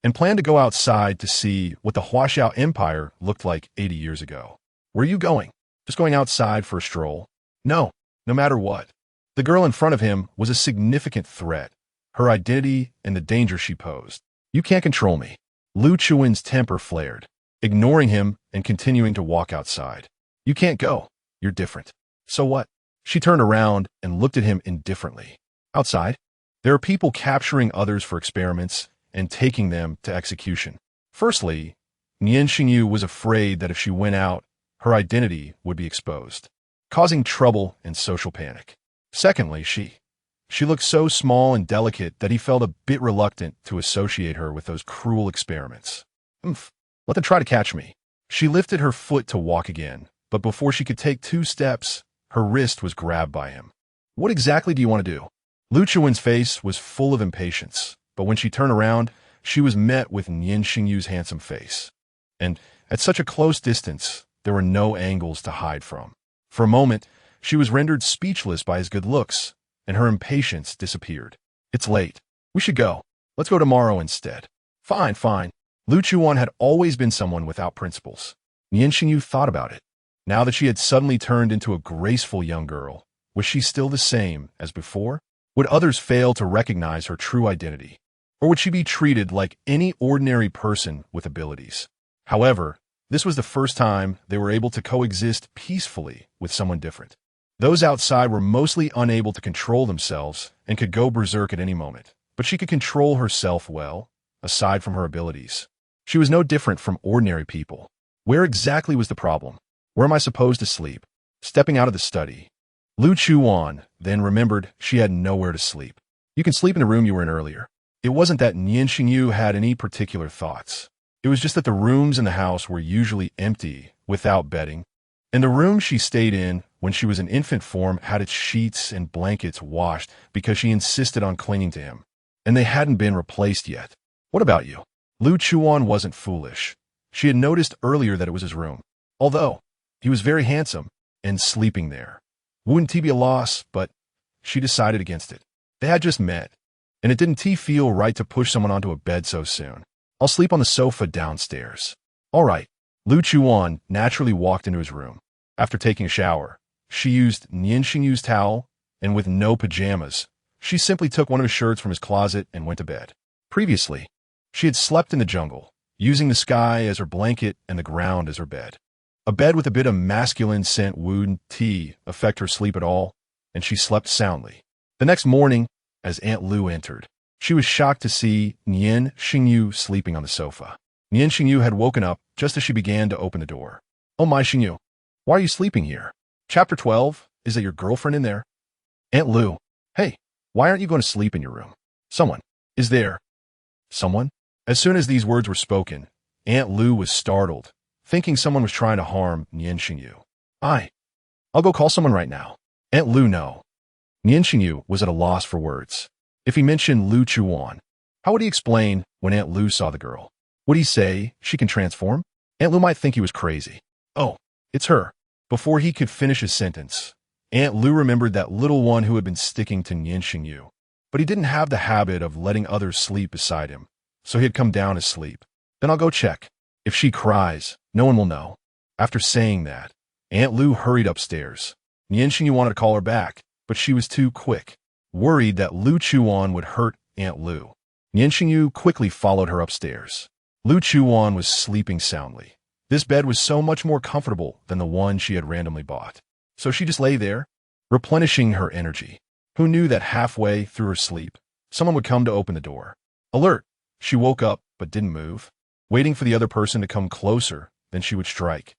and planned to go outside to see what the Huaxiao Empire looked like 80 years ago. Where are you going? Just going outside for a stroll? No matter what. The girl in front of him was a significant threat, her identity and the danger she posed. You can't control me. Lu Chuan's temper flared, ignoring him and continuing to walk outside. You can't go. You're different. So what? She turned around and looked at him indifferently. Outside, there are people capturing others for experiments and taking them to execution. Firstly, Nian Shengyu was afraid that if she went out, her identity would be exposed, causing trouble and social panic. Secondly, she looked so small and delicate that he felt a bit reluctant to associate her with those cruel experiments. Let them try to catch me. She lifted her foot to walk again, but before she could take 2 steps, her wrist was grabbed by him. What exactly do you want to do? Lu Chuan's face was full of impatience, but when she turned around, she was met with Nian Shengyu's handsome face. And at such a close distance, there were no angles to hide from. For a moment, she was rendered speechless by his good looks, and her impatience disappeared. It's late. We should go. Let's go tomorrow instead. Fine. Lu Chuwan had always been someone without principles. Nian Shengyu thought about it. Now that she had suddenly turned into a graceful young girl, was she still the same as before? Would others fail to recognize her true identity? Or would she be treated like any ordinary person with abilities? However, this was the first time they were able to coexist peacefully with someone different. Those outside were mostly unable to control themselves and could go berserk at any moment, but she could control herself well, aside from her abilities. She was no different from ordinary people. Where exactly was the problem? Where am I supposed to sleep? Stepping out of the study, Lu Chuwan then remembered she had nowhere to sleep. You can sleep in the room you were in earlier. It wasn't that Nian Shengyu had any particular thoughts. It was just that the rooms in the house were usually empty, without bedding, and the room she stayed in when she was in infant form had its sheets and blankets washed because she insisted on clinging to him, and they hadn't been replaced yet. What about you? Lu Chuwan wasn't foolish. She had noticed earlier that it was his room, although he was very handsome and sleeping there. Wouldn't he be a loss, but she decided against it. They had just met, and it didn't feel right to push someone onto a bed so soon. I'll sleep on the sofa downstairs. All right. Lu Chuwan naturally walked into his room. After taking a shower, she used Nian Shengyu's towel, and with no pajamas, she simply took one of his shirts from his closet and went to bed. Previously, she had slept in the jungle, using the sky as her blanket and the ground as her bed. A bed with a bit of masculine scent wouldn't affect her sleep at all, and she slept soundly. The next morning, as Aunt Lu entered, she was shocked to see Nian Shengyu sleeping on the sofa. Nian Shengyu had woken up just as she began to open the door. Oh my Shengyu, why are you sleeping here? Chapter 12, is that your girlfriend in there? Aunt Lu, hey, why aren't you going to sleep in your room? Someone. Is there someone? As soon as these words were spoken, Aunt Lu was startled, thinking someone was trying to harm Nian Shengyu. I'll go call someone right now. Aunt Lu, no. Nian Shengyu was at a loss for words. If he mentioned Lu Chuwan, how would he explain when Aunt Lu saw the girl? Would he say she can transform? Aunt Lu might think he was crazy. Oh, it's her. Before he could finish his sentence, Aunt Lu remembered that little one who had been sticking to Nian Shengyu. But he didn't have the habit of letting others sleep beside him, so he had come down to sleep. Then I'll go check. If she cries, no one will know. After saying that, Aunt Lu hurried upstairs. Nian Shengyu wanted to call her back, but she was too quick, worried that Lu Chuwan would hurt Aunt Lu. Nian Shengyu quickly followed her upstairs. Lu Chuwan was sleeping soundly. This bed was so much more comfortable than the one she had randomly bought. So she just lay there, replenishing her energy. Who knew that halfway through her sleep, someone would come to open the door? Alert! She woke up but didn't move, waiting for the other person to come closer, then she would strike.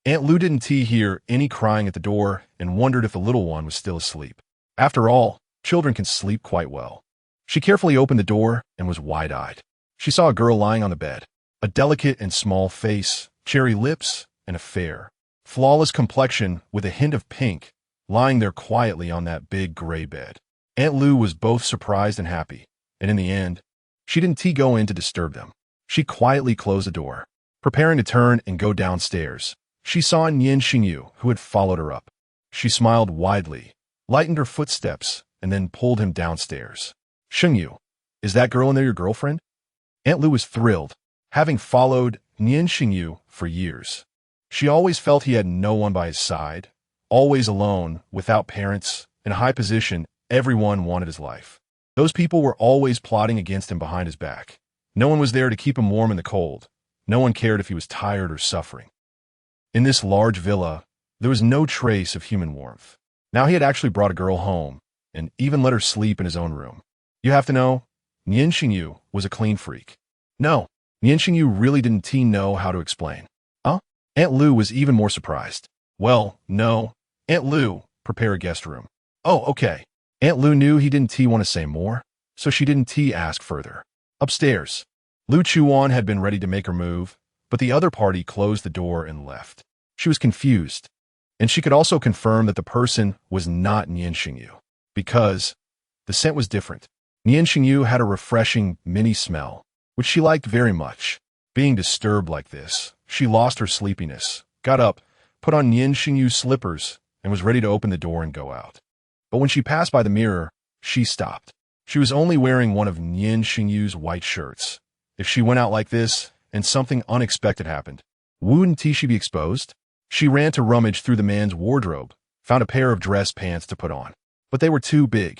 Aunt Lu didn't hear any crying at the door and wondered if the little one was still asleep. After all, children can sleep quite well. She carefully opened the door and was wide-eyed. She saw a girl lying on the bed, a delicate and small face, cherry lips, and a fair, flawless complexion with a hint of pink, lying there quietly on that big gray bed. Aunt Lu was both surprised and happy, and in the end, she didn't go in to disturb them. She quietly closed the door. Preparing to turn and go downstairs, she saw Nian Shengyu, who had followed her up. She smiled widely, lightened her footsteps, and then pulled him downstairs. Shengyu, is that girl in there your girlfriend? Aunt Lu was thrilled, having followed Nian Shengyu for years. She always felt he had no one by his side, always alone, without parents, in a high position everyone wanted his life. Those people were always plotting against him behind his back. No one was there to keep him warm in the cold. No one cared if he was tired or suffering. In this large villa, there was no trace of human warmth. Now he had actually brought a girl home, and even let her sleep in his own room. You have to know, Nian Shengyu was a clean freak. No, Nian Shengyu really didn't know how to explain. Huh? Aunt Lu was even more surprised. Well, no. Aunt Lu, prepare a guest room. Oh, okay. Aunt Lu knew he didn't want to say more, so she didn't ask further. Upstairs, Lu Chuwan had been ready to make her move, but the other party closed the door and left. She was confused, and she could also confirm that the person was not Nian Shengyu, because the scent was different. Nian Shengyu had a refreshing, minty smell, which she liked very much. Being disturbed like this, she lost her sleepiness, got up, put on Nian Shengyu's slippers, and was ready to open the door and go out. But when she passed by the mirror, she stopped. She was only wearing one of Nian Shengyu's white shirts. If she went out like this, and something unexpected happened, wouldn't she be exposed? She ran to rummage through the man's wardrobe, found a pair of dress pants to put on. But they were too big.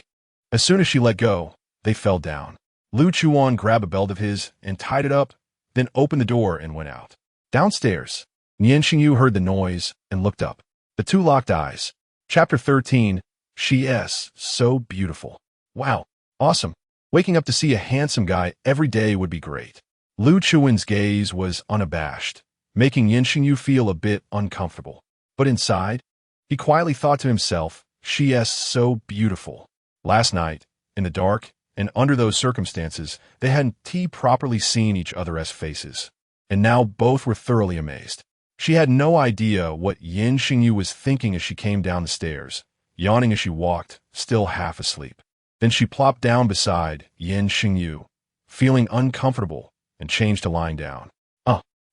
As soon as she let go, they fell down. Lu Chuwan grabbed a belt of his and tied it up, then opened the door and went out. Downstairs, Nian Shengyu heard the noise and looked up. The two locked eyes. Chapter 13, She is so beautiful. Wow, awesome. Waking up to see a handsome guy every day would be great. Lu Chuwan's gaze was unabashed, making Nian Shengyu feel a bit uncomfortable. But inside, he quietly thought to himself, she is so beautiful. Last night, in the dark, and under those circumstances, they hadn't properly seen each other's faces. And now both were thoroughly amazed. She had no idea what Nian Shengyu was thinking as she came down the stairs, yawning as she walked, still half asleep. Then she plopped down beside Nian Shengyu, feeling uncomfortable, and changed to lying down.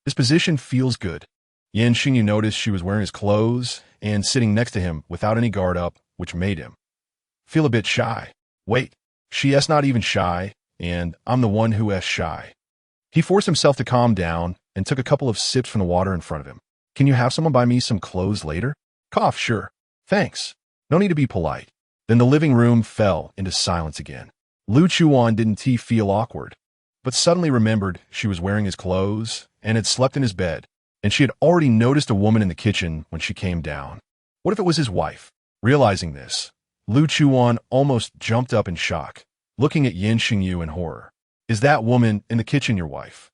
This position feels good. Nian Shengyu noticed she was wearing his clothes and sitting next to him without any guard up, which made him feel a bit shy. Wait, she is not even shy, and I'm the one who is shy. He forced himself to calm down and took a couple of sips from the water in front of him. Can you have someone buy me some clothes later? Cough, sure. Thanks. No need to be polite. Then the living room fell into silence again. Lu Chuwan didn't feel awkward, but suddenly remembered she was wearing his clothes and had slept in his bed, and she had already noticed a woman in the kitchen when she came down. What if it was his wife? Realizing this, Lu Chuwan almost jumped up in shock, looking at Nian Shengyu in horror. Is that woman in the kitchen your wife?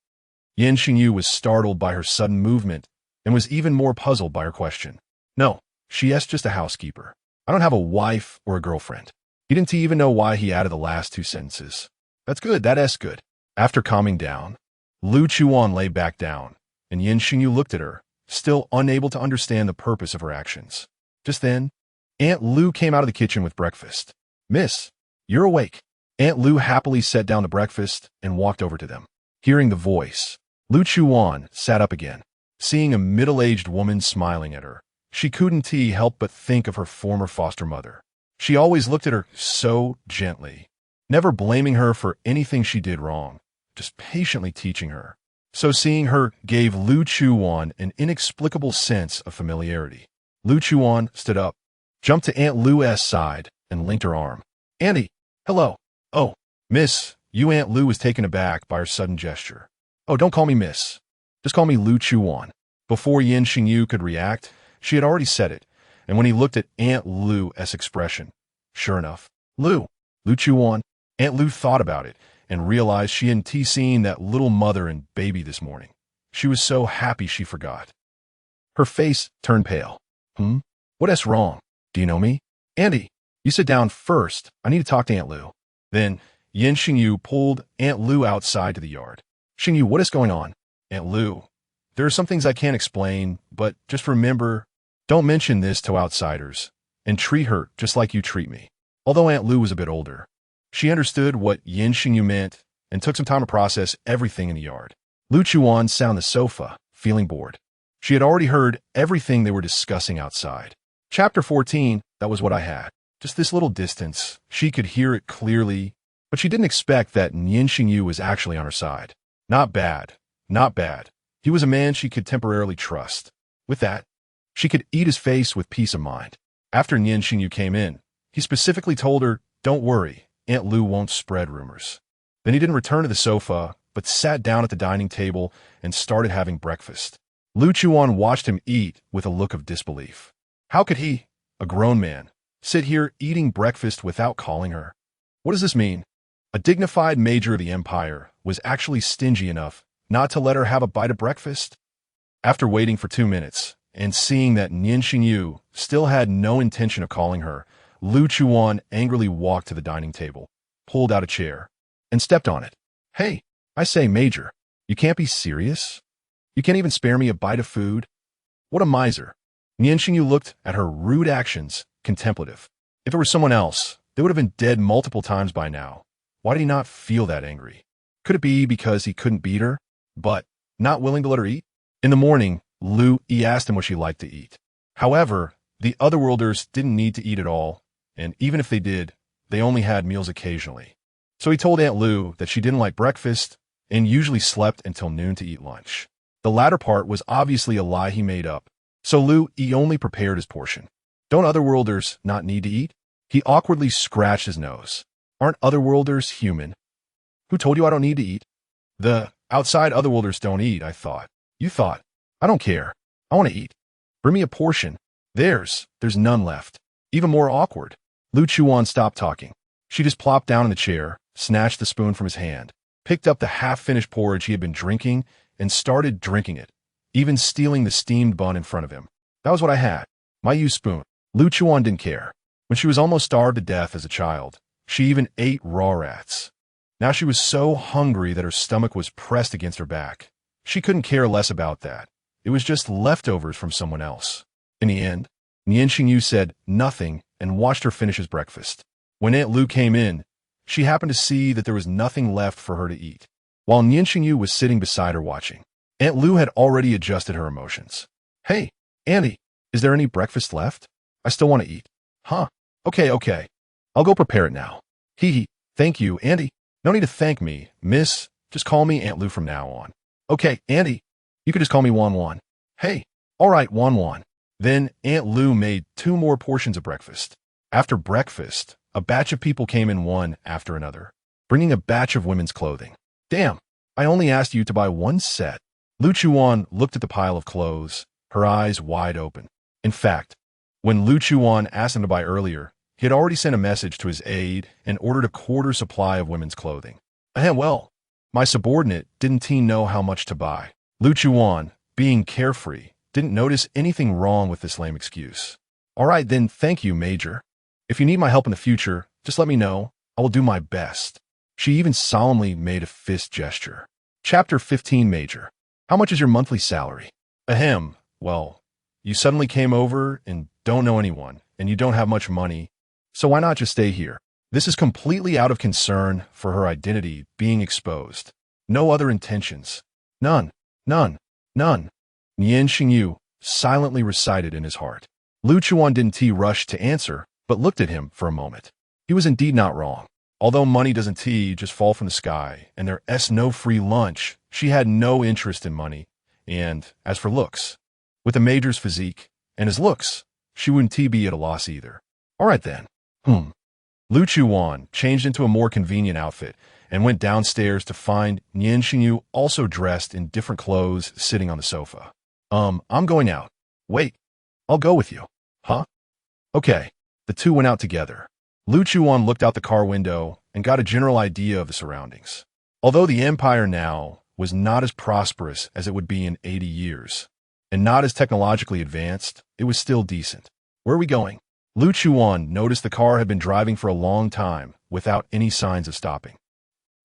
Nian Shengyu was startled by her sudden movement and was even more puzzled by her question. No, she is just a housekeeper. I don't have a wife or a girlfriend. He didn't even know why he added the last two sentences. That's good, that is good. After calming down, Lu Chuwan lay back down, and Nian Shengyu looked at her, still unable to understand the purpose of her actions. Just then, Aunt Lu came out of the kitchen with breakfast. Miss, you're awake. Aunt Lu happily set down the breakfast and walked over to them. Hearing the voice, Lu Chuwan sat up again. Seeing a middle-aged woman smiling at her, She couldn't help but think of her former foster mother. She always looked at her so gently, never blaming her for anything she did wrong, just patiently teaching her. So seeing her gave Lu Chuwan an inexplicable sense of familiarity. Lu Chuwan stood up, jumped to Aunt Lu's side, and linked her arm. "Auntie, hello." "Oh, miss," Aunt Lu was taken aback by her sudden gesture. "Oh, don't call me miss. Just call me Lu Chuwan." Before Nian Shengyu could react, she had already said it, and when he looked at Aunt Lu's expression, sure enough, Lu Chuwan, Aunt Lu thought about it and realized she hadn't seen that little mother and baby this morning. She was so happy she forgot. Her face turned pale. What's wrong? Do you know me?" "Auntie, you sit down first. I need to talk to Aunt Lu." Then Nian Shengyu pulled Aunt Lu outside to the yard. "Shengyu, what is going on?" "Aunt Lu, there are some things I can't explain, but just remember, don't mention this to outsiders, and treat her just like you treat me." Although Aunt Lu was a bit older, she understood what Nian Shengyu meant and took some time to process everything in the yard. Lu Chuan sat on the sofa, feeling bored. She had already heard everything they were discussing outside. Chapter 14, that was what I had. Just this little distance, she could hear it clearly, but she didn't expect that Nian Shengyu was actually on her side. Not bad, not bad. He was a man she could temporarily trust. With that, she could eat his face with peace of mind. After Nian Shengyu came in, he specifically told her, "Don't worry, Aunt Lu won't spread rumors." Then he didn't return to the sofa, but sat down at the dining table and started having breakfast. Lu Chuan watched him eat with a look of disbelief. How could he, a grown man, sit here eating breakfast without calling her? What does this mean? A dignified major of the empire was actually stingy enough not to let her have a bite of breakfast? After waiting for 2 minutes and seeing that Nian Shengyu still had no intention of calling her, Lu Chuan angrily walked to the dining table, pulled out a chair, and stepped on it. "Hey, I say, Major, you can't be serious? You can't even spare me a bite of food? What a miser." Nian Shengyu looked at her rude actions, contemplative. If it were someone else, they would have been dead multiple times by now. Why did he not feel that angry? Could it be because he couldn't beat her, but not willing to let her eat? In the morning, Lu asked him what she liked to eat. However, the otherworlders didn't need to eat at all, and even if they did, they only had meals occasionally. So he told Aunt Lu that she didn't like breakfast and usually slept until noon to eat lunch. The latter part was obviously a lie he made up, so Lu only prepared his portion. Don't otherworlders not need to eat? He awkwardly scratched his nose. Aren't otherworlders human? Who told you I don't need to eat? The outside otherworlders don't eat, I thought. You thought. I don't care. I want to eat. Bring me a portion. There's none left. Even more awkward. Lu Chuan stopped talking. She just plopped down in the chair, snatched the spoon from his hand, picked up the half-finished porridge he had been drinking, and started drinking it, even stealing the steamed bun in front of him. That was what I had. My used spoon. Lu Chuan didn't care. When she was almost starved to death as a child, she even ate raw rats. Now she was so hungry that her stomach was pressed against her back. She couldn't care less about that. It was just leftovers from someone else. In the end, Nian Shengyu said nothing and watched her finish his breakfast. When Aunt Lu came in, she happened to see that there was nothing left for her to eat. While Nian Shengyu was sitting beside her watching, Aunt Lu had already adjusted her emotions. "Hey, Auntie, is there any breakfast left? I still want to eat." "Huh? Okay. I'll go prepare it now." Hee. "Thank you, Auntie." "No need to thank me, miss. Just call me Aunt Lu from now on." "Okay, Auntie. You could just call me Wan." "Hey, all right, Wan." Then Aunt Lu made 2 more portions of breakfast. After breakfast, a batch of people came in one after another, bringing a batch of women's clothing. "Damn, I only asked you to buy 1 set." Lu Chuan looked at the pile of clothes, her eyes wide open. In fact, when Lu Chuan asked him to buy earlier, he had already sent a message to his aide and ordered a quarter supply of women's clothing. Well, my subordinate didn't know how much to buy. Lu Chuan, being carefree, didn't notice anything wrong with this lame excuse. "All right then, thank you, Major. If you need my help in the future, just let me know. I will do my best." She even solemnly made a fist gesture. Chapter 15, Major. "How much is your monthly salary?" Well, you suddenly came over and don't know anyone, and you don't have much money, so why not just stay here? This is completely out of concern for her identity being exposed. No other intentions. None. Nian Shengyu silently recited in his heart. Lu Chuwan didn't rush to answer, but looked at him for a moment. He was indeed not wrong. Although money doesn't just fall from the sky, and there's no free lunch, she had no interest in money. And as for looks, with the Major's physique and his looks, she wouldn't be at a loss either. All right then. Lu Chuwan changed into a more convenient outfit and went downstairs to find Nian Shengyu also dressed in different clothes sitting on the sofa. I'm going out. Wait, I'll go with you. Huh? Okay. The two went out together. Lu Chuwan looked out the car window and got a general idea of the surroundings. Although the empire now was not as prosperous as it would be in 80 years, and not as technologically advanced, it was still decent. Where are we going? Lu Chuwan noticed the car had been driving for a long time without any signs of stopping.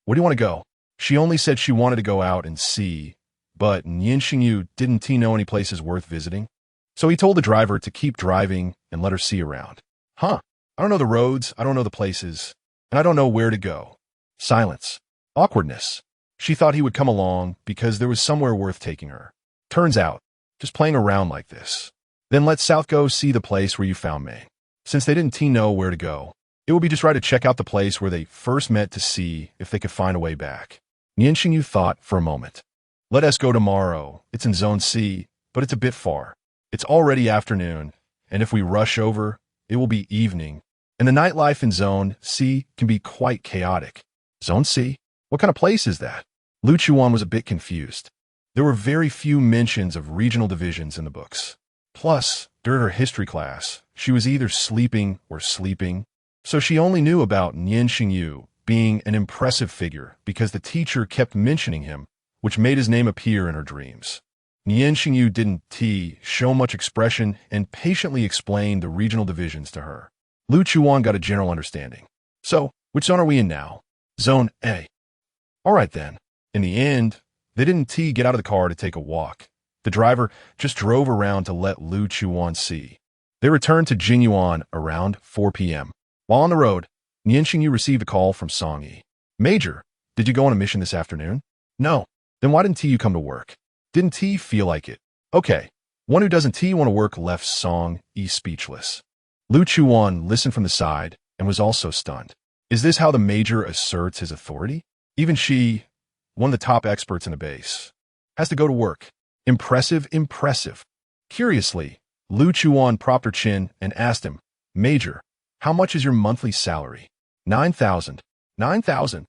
Where do you want to go? She only said she wanted to go out and see, but Nian Shengyu didn't know any places worth visiting. So he told the driver to keep driving and let her see around. I don't know the roads, I don't know the places, and I don't know where to go. Silence. Awkwardness. She thought he would come along because there was somewhere worth taking her. Turns out, just playing around like this. Then let South go see the place where you found me. Since they didn't know where to go, it would be just right to check out the place where they first met to see if they could find a way back. Nian Shengyu thought for a moment. Let us go tomorrow. It's in Zone C, but it's a bit far. It's already afternoon, and if we rush over, it will be evening, and the nightlife in Zone C can be quite chaotic. Zone C? What kind of place is that? Lu Chuwan was a bit confused. There were very few mentions of regional divisions in the books. Plus, during her history class, she was either sleeping or sleeping, so she only knew about Nian Shengyu being an impressive figure because the teacher kept mentioning him, which made his name appear in her dreams. Nian Shengyu didn't show much expression and patiently explained the regional divisions to her. Lu Chuwan got a general understanding. So, which zone are we in now? Zone A. All right then. In the end, they didn't get out of the car to take a walk. The driver just drove around to let Lu Chuwan see. They returned to Jingyuan around 4 p.m. While on the road, Nian Shengyu received a call from Song Yi. Major, did you go on a mission this afternoon? No. Then why didn't you come to work? Didn't feel like it? Okay. One who doesn't want to work left Song Yi speechless. Lu Chuwan listened from the side and was also stunned. Is this how the Major asserts his authority? Even she, one of the top experts in the base, has to go to work. Impressive, impressive. Curiously, Lu Chuwan propped her chin and asked him, Major, how much is your monthly salary? 9,000. 9,000?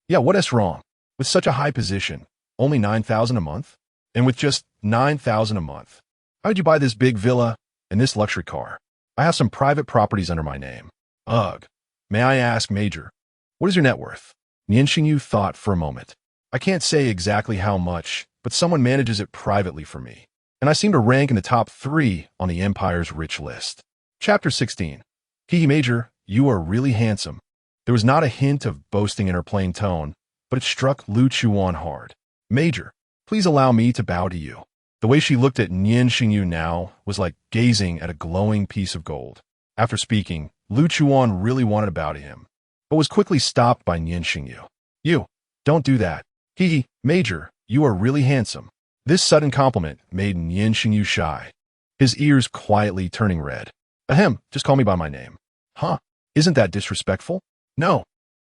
Yeah, what's wrong? With such a high position, only 9,000 a month? And with just 9,000 a month, how did you buy this big villa and this luxury car? I have some private properties under my name. Ugh. May I ask, Major, what is your net worth? Nian Shengyu thought for a moment. I can't say exactly how much, but someone manages it privately for me, and I seem to rank in the top 3 on the Empire's rich list. Chapter 16. Major, you are really handsome. There was not a hint of boasting in her plain tone, but it struck Lu Chuwan hard. Major, please allow me to bow to you. The way she looked at Nian Shengyu now was like gazing at a glowing piece of gold. After speaking, Lu Chuwan really wanted to bow to him, but was quickly stopped by Nian Shengyu. You, don't do that. Major, you are really handsome. This sudden compliment made Nian Shengyu shy, his ears quietly turning red. Ahem, just call me by my name. Huh? Isn't that disrespectful? No.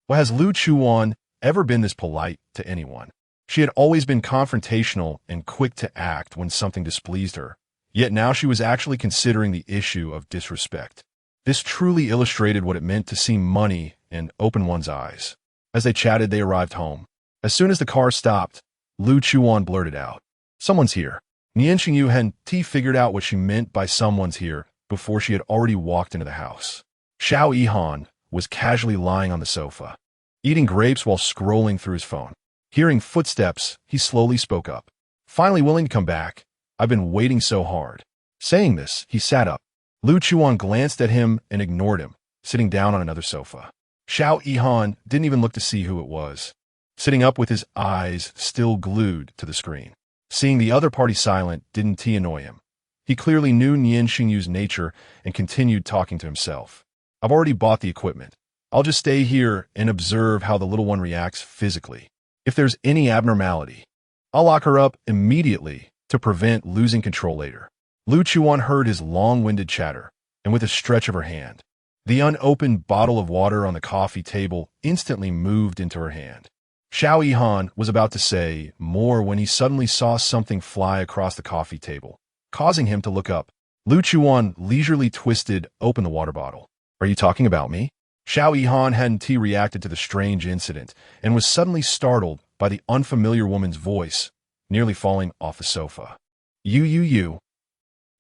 Well, has Lu Chuwan ever been this polite to anyone? She had always been confrontational and quick to act when something displeased her, yet now she was actually considering the issue of disrespect. This truly illustrated what it meant to see money and open one's eyes. As they chatted, they arrived home. As soon as the car stopped, Lu Chuwan blurted out, Someone's here. Nian Shengyu hadn't figured out what she meant by someone's here before she had already walked into the house. Xiao Yihan was casually lying on the sofa, eating grapes while scrolling through his phone. Hearing footsteps, he slowly spoke up. Finally willing to come back, I've been waiting so hard. Saying this, he sat up. Lu Chuwan glanced at him and ignored him, sitting down on another sofa. Xiao Yihan didn't even look to see who it was, sitting up with his eyes still glued to the screen. Seeing the other party silent didn't annoy him. He clearly knew Nian Shengyu's nature and continued talking to himself. I've already bought the equipment. I'll just stay here and observe how the little one reacts physically. If there's any abnormality, I'll lock her up immediately to prevent losing control later. Lu Chuwan heard his long-winded chatter, and with a stretch of her hand, the unopened bottle of water on the coffee table instantly moved into her hand. Xiao Yihan was about to say more when he suddenly saw something fly across the coffee table, causing him to look up. Lu Chuan leisurely twisted open the water bottle. "Are you talking about me?" Xiao Yihan hadn't reacted to the strange incident and was suddenly startled by the unfamiliar woman's voice, nearly falling off the sofa. You.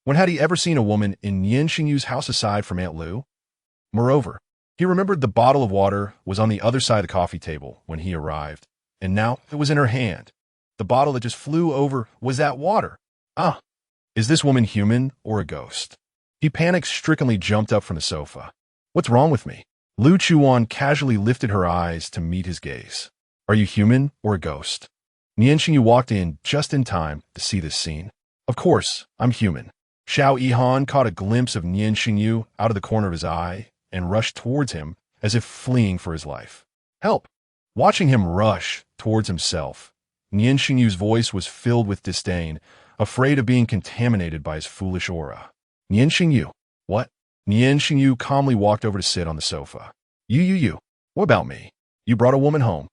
When had he ever seen a woman in Nian Shengyu's house aside from Aunt Lu? Moreover, he remembered the bottle of water was on the other side of the coffee table when he arrived, and now it was in her hand. The bottle that just flew over was that water. Is this woman human or a ghost? He panic-strickenly jumped up from the sofa. "What's wrong with me?" Lu Chuan casually lifted her eyes to meet his gaze. "Are you human or a ghost?" Nian Shengyu walked in just in time to see this scene. "Of course, I'm human." Xiao Yihan caught a glimpse of Nian Shengyu out of the corner of his eye and rushed towards him as if fleeing for his life. "Help!" Watching him rush towards himself, Nian Shengyu's voice was filled with disdain, afraid of being contaminated by his foolish aura. "Nian Shengyu, what?" Nian Shengyu calmly walked over to sit on the sofa. You. What about me? You brought a woman home."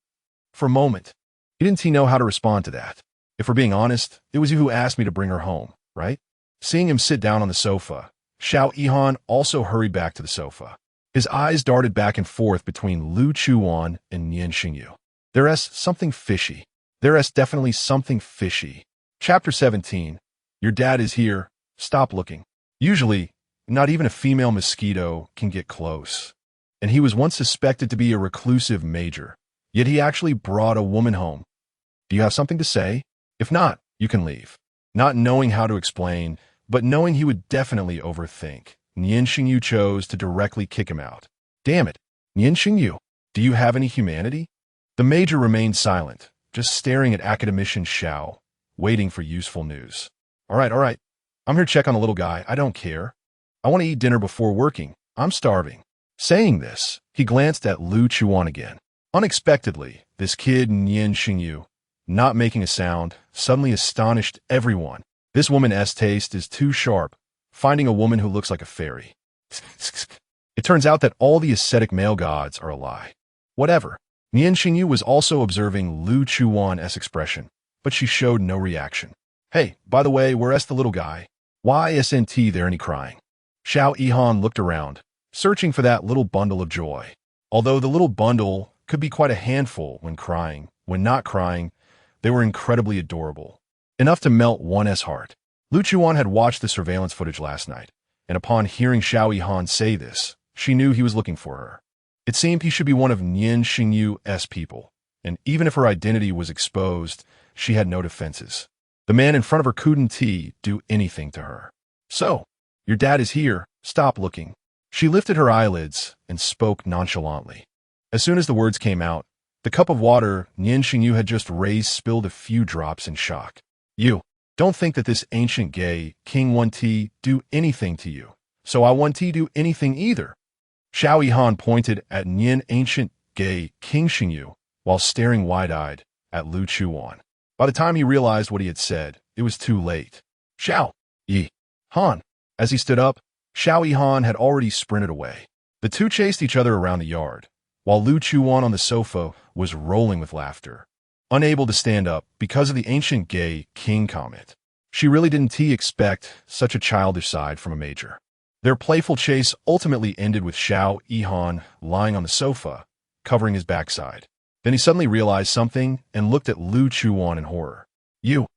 For a moment, he didn't know how to respond to that. If we're being honest, it was you who asked me to bring her home, right? Seeing him sit down on the sofa, Xiao Yihan also hurried back to the sofa. His eyes darted back and forth between Lu Chuwan and Nian Shengyu. There's something fishy. There's definitely something fishy. Chapter 17. Your dad is here. Stop looking. Usually, not even a female mosquito can get close. And he was once suspected to be a reclusive major. Yet he actually brought a woman home. Do you have something to say? If not, you can leave. Not knowing how to explain, but knowing he would definitely overthink, Nian Shengyu chose to directly kick him out. Damn it, Nian Shengyu, do you have any humanity? The major remained silent, just staring at academician Xiao, waiting for useful news. All right. I'm here to check on the little guy. I don't care. I want to eat dinner before working. I'm starving. Saying this, he glanced at Lu Chuwan again. Unexpectedly, this kid Nian Shengyu, not making a sound, suddenly astonished everyone. This woman's taste is too sharp, finding a woman who looks like a fairy. It turns out that all the ascetic male gods are a lie. Whatever. Nian Shengyu was also observing Lu Chuwan's expression, but she showed no reaction. Hey, by the way, where's the little guy? Why isn't there any crying? Xiao Yihan looked around, searching for that little bundle of joy. Although the little bundle could be quite a handful when crying, when not crying, they were incredibly adorable. Enough to melt one's heart. Lu Chuwan had watched the surveillance footage last night, and upon hearing Xiao Yihan say this, she knew he was looking for her. It seemed he should be one of Nian Shengyu's people, and even if her identity was exposed, she had no defenses. The man in front of her couldn't do anything to her. So, your dad is here. Stop looking. She lifted her eyelids and spoke nonchalantly. As soon as the words came out, the cup of water Nian Shengyu had just raised spilled a few drops in shock. You don't think that this ancient gay king want to do anything to you, so I want to do anything either. Xiao Yihan pointed at Nian ancient gay King Shengyu while staring wide-eyed at Lu Chuwan. By the time he realized what he had said, it was too late. Xiao Yihan. As he stood up, Xiao Yihan had already sprinted away. The two chased each other around the yard, while Lu Chuwan on the sofa was rolling with laughter. Unable to stand up because of the ancient gay king comment. She really didn't expect such a childish side from a major. Their playful chase ultimately ended with Xiao Yihan lying on the sofa, covering his backside. Then he suddenly realized something and looked at Lu Chuwan in horror. You.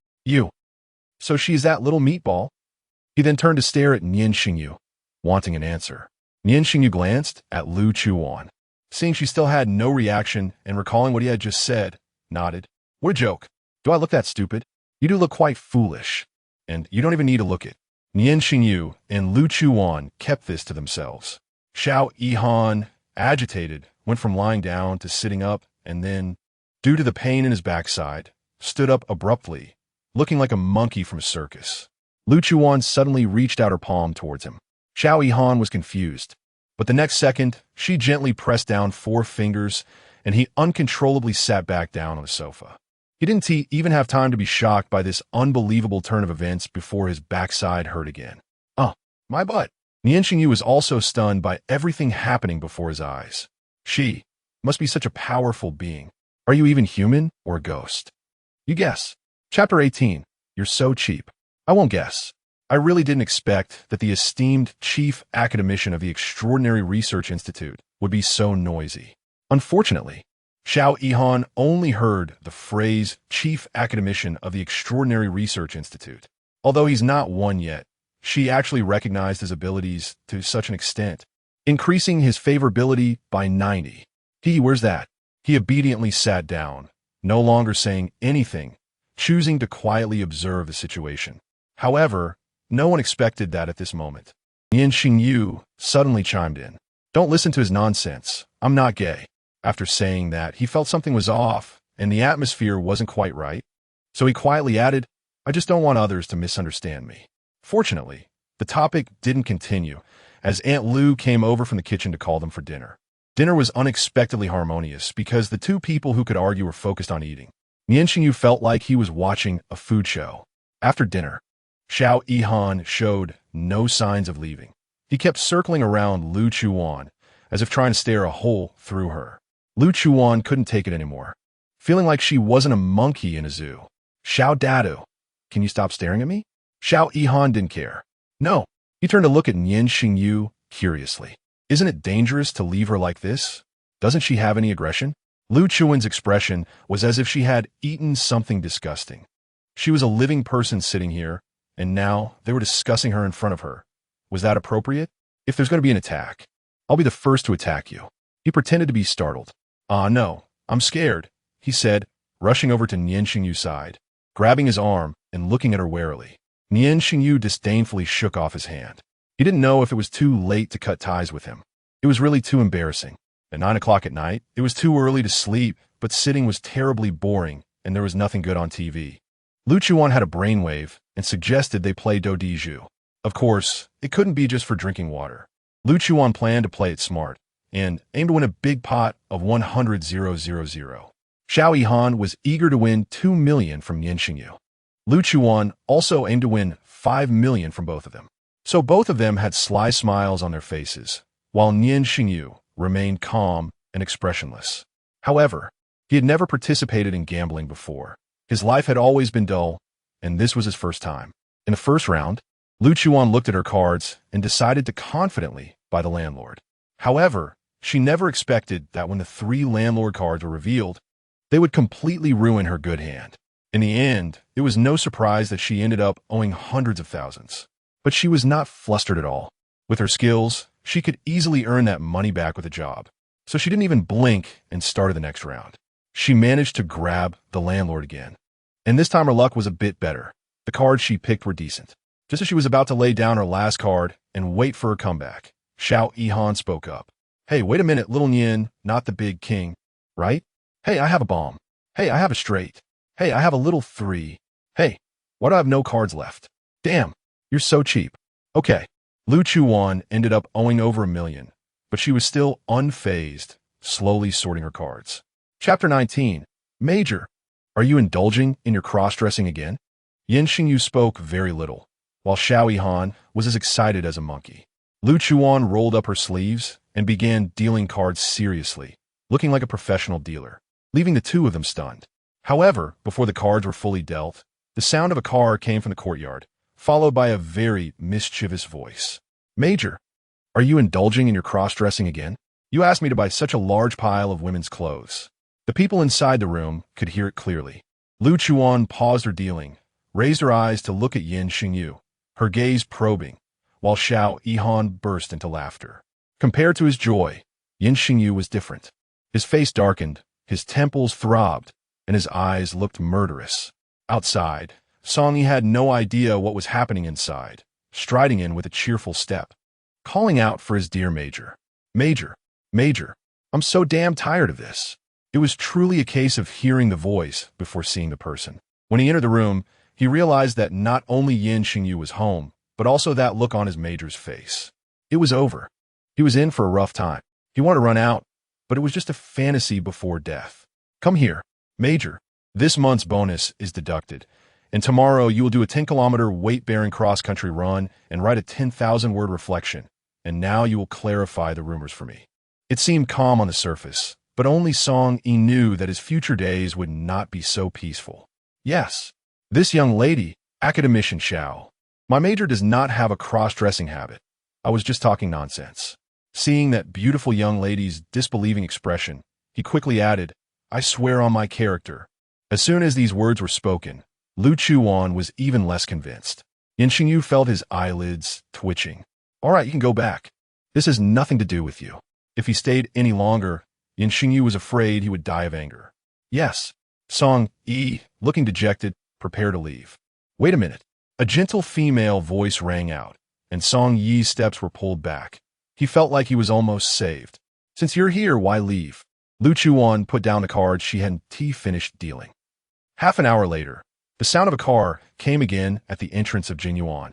So she's that little meatball? He then turned to stare at Nian Shengyu, wanting an answer. Nian Shengyu glanced at Lu Chuwan. Seeing she still had no reaction and recalling what he had just said, nodded. What a joke. Do I look that stupid? You do look quite foolish. And you don't even need to look it. Nian Shengyu and Lu Chuwan kept this to themselves. Xiao Yihan, agitated, went from lying down to sitting up and then, due to the pain in his backside, stood up abruptly, looking like a monkey from a circus. Lu Chuwan suddenly reached out her palm towards him. Xiao Yihan was confused, but the next second, she gently pressed down 4 fingers and he uncontrollably sat back down on the sofa. He didn't even have time to be shocked by this unbelievable turn of events before his backside hurt again. Oh, my butt. Nian Shengyu was also stunned by everything happening before his eyes. She must be such a powerful being. Are you even human or a ghost? You guess. Chapter 18. You're so cheap. I won't guess. I really didn't expect that the esteemed chief academician of the Extraordinary Research Institute would be so noisy. Unfortunately, Xiao Yihan only heard the phrase chief academician of the Extraordinary Research Institute. Although he's not one yet, she actually recognized his abilities to such an extent, increasing his favorability by 90. Where's that? He obediently sat down, no longer saying anything, choosing to quietly observe the situation. However, no one expected that at this moment. Nian Shengyu suddenly chimed in. Don't listen to his nonsense. I'm not gay. After saying that, he felt something was off, and the atmosphere wasn't quite right. So he quietly added, I just don't want others to misunderstand me. Fortunately, the topic didn't continue, as Aunt Lu came over from the kitchen to call them for dinner. Dinner was unexpectedly harmonious because the two people who could argue were focused on eating. Nian Shengyu felt like he was watching a food show. After dinner, Xiao Yihan showed no signs of leaving. He kept circling around Lu Chuwan, as if trying to stare a hole through her. Lu Chuwan couldn't take it anymore, feeling like she wasn't a monkey in a zoo. Xiao Dadu, can you stop staring at me? Xiao Yihan didn't care. No. He turned to look at Nian Shengyu curiously. Isn't it dangerous to leave her like this? Doesn't she have any aggression? Lu Chuan's expression was as if she had eaten something disgusting. She was a living person sitting here, and now they were discussing her in front of her. Was that appropriate? If there's going to be an attack, I'll be the first to attack you. He pretended to be startled. No, I'm scared, he said, rushing over to Nian Shengyu's side, grabbing his arm and looking at her warily. Nian Shengyu disdainfully shook off his hand. He didn't know if it was too late to cut ties with him. It was really too embarrassing. At 9 o'clock at night, it was too early to sleep, but sitting was terribly boring, and there was nothing good on TV. Lu Chuwan had a brainwave and suggested they play Dodiju. Of course, it couldn't be just for drinking water. Lu Chuwan planned to play it smart and aimed to win a big pot of 100,000. Xiao Yihan was eager to win 2 million from Nian Shengyu. Lu Chuwan also aimed to win 5 million from both of them. So both of them had sly smiles on their faces, while Nian Shengyu remained calm and expressionless. However, he had never participated in gambling before. His life had always been dull, and this was his first time. In the first round, Lu Chuwan looked at her cards and decided to confidently buy the landlord. However, she never expected that when the 3 landlord cards were revealed, they would completely ruin her good hand. In the end, it was no surprise that she ended up owing hundreds of thousands. But she was not flustered at all. With her skills, she could easily earn that money back with a job. So she didn't even blink and started the next round. She managed to grab the landlord again. And this time her luck was a bit better. The cards she picked were decent. Just as she was about to lay down her last card and wait for her comeback, Xiao Yihan spoke up. Hey, wait a minute, little Nian, not the big king, right? Hey, I have a bomb. Hey, I have a straight. Hey, I have a little 3. Hey, why do I have no cards left? Damn, you're so cheap. Okay. Lu Chuwan ended up owing over 1 million, but she was still unfazed, slowly sorting her cards. Chapter 19. Major, are you indulging in your cross-dressing again? Nian Shengyu spoke very little, while Xiao Yihan was as excited as a monkey. Lu Chuwan rolled up her sleeves and began dealing cards seriously, looking like a professional dealer, leaving the two of them stunned. However, before the cards were fully dealt, the sound of a car came from the courtyard, followed by a very mischievous voice. Major, are you indulging in your cross-dressing again? You asked me to buy such a large pile of women's clothes. The people inside the room could hear it clearly. Lu Chuwan paused her dealing, raised her eyes to look at Nian Shengyu, her gaze probing, while Xiao Yihan burst into laughter. Compared to his joy, Nian Shengyu was different. His face darkened, his temples throbbed, and his eyes looked murderous. Outside, Song had no idea what was happening inside, striding in with a cheerful step, calling out for his dear Major. Major, Major, I'm so damn tired of this. It was truly a case of hearing the voice before seeing the person. When he entered the room, he realized that not only Nian Shengyu was home, but also that look on his Major's face. It was over. He was in for a rough time. He wanted to run out, but it was just a fantasy before death. Come here, Major. This month's bonus is deducted, and tomorrow you will do a 10-kilometer weight-bearing cross-country run and write a 10,000-word reflection, and now you will clarify the rumors for me. It seemed calm on the surface, but only Song Yi knew that his future days would not be so peaceful. Yes, this young lady, academician Xiao. My major does not have a cross-dressing habit. I was just talking nonsense. Seeing that beautiful young lady's disbelieving expression, he quickly added, I swear on my character. As soon as these words were spoken, Lu Chuwan was even less convinced. Nian Shengyu felt his eyelids twitching. All right, you can go back. This has nothing to do with you. If he stayed any longer, Nian Shengyu was afraid he would die of anger. Yes. Song Yi, looking dejected, prepared to leave. Wait a minute. A gentle female voice rang out, and Song Yi's steps were pulled back. He felt like he was almost saved. Since you're here, why leave? Lu Chuwan put down the cards she hadn't finished dealing. Half an hour later, the sound of a car came again at the entrance of Jinyuan,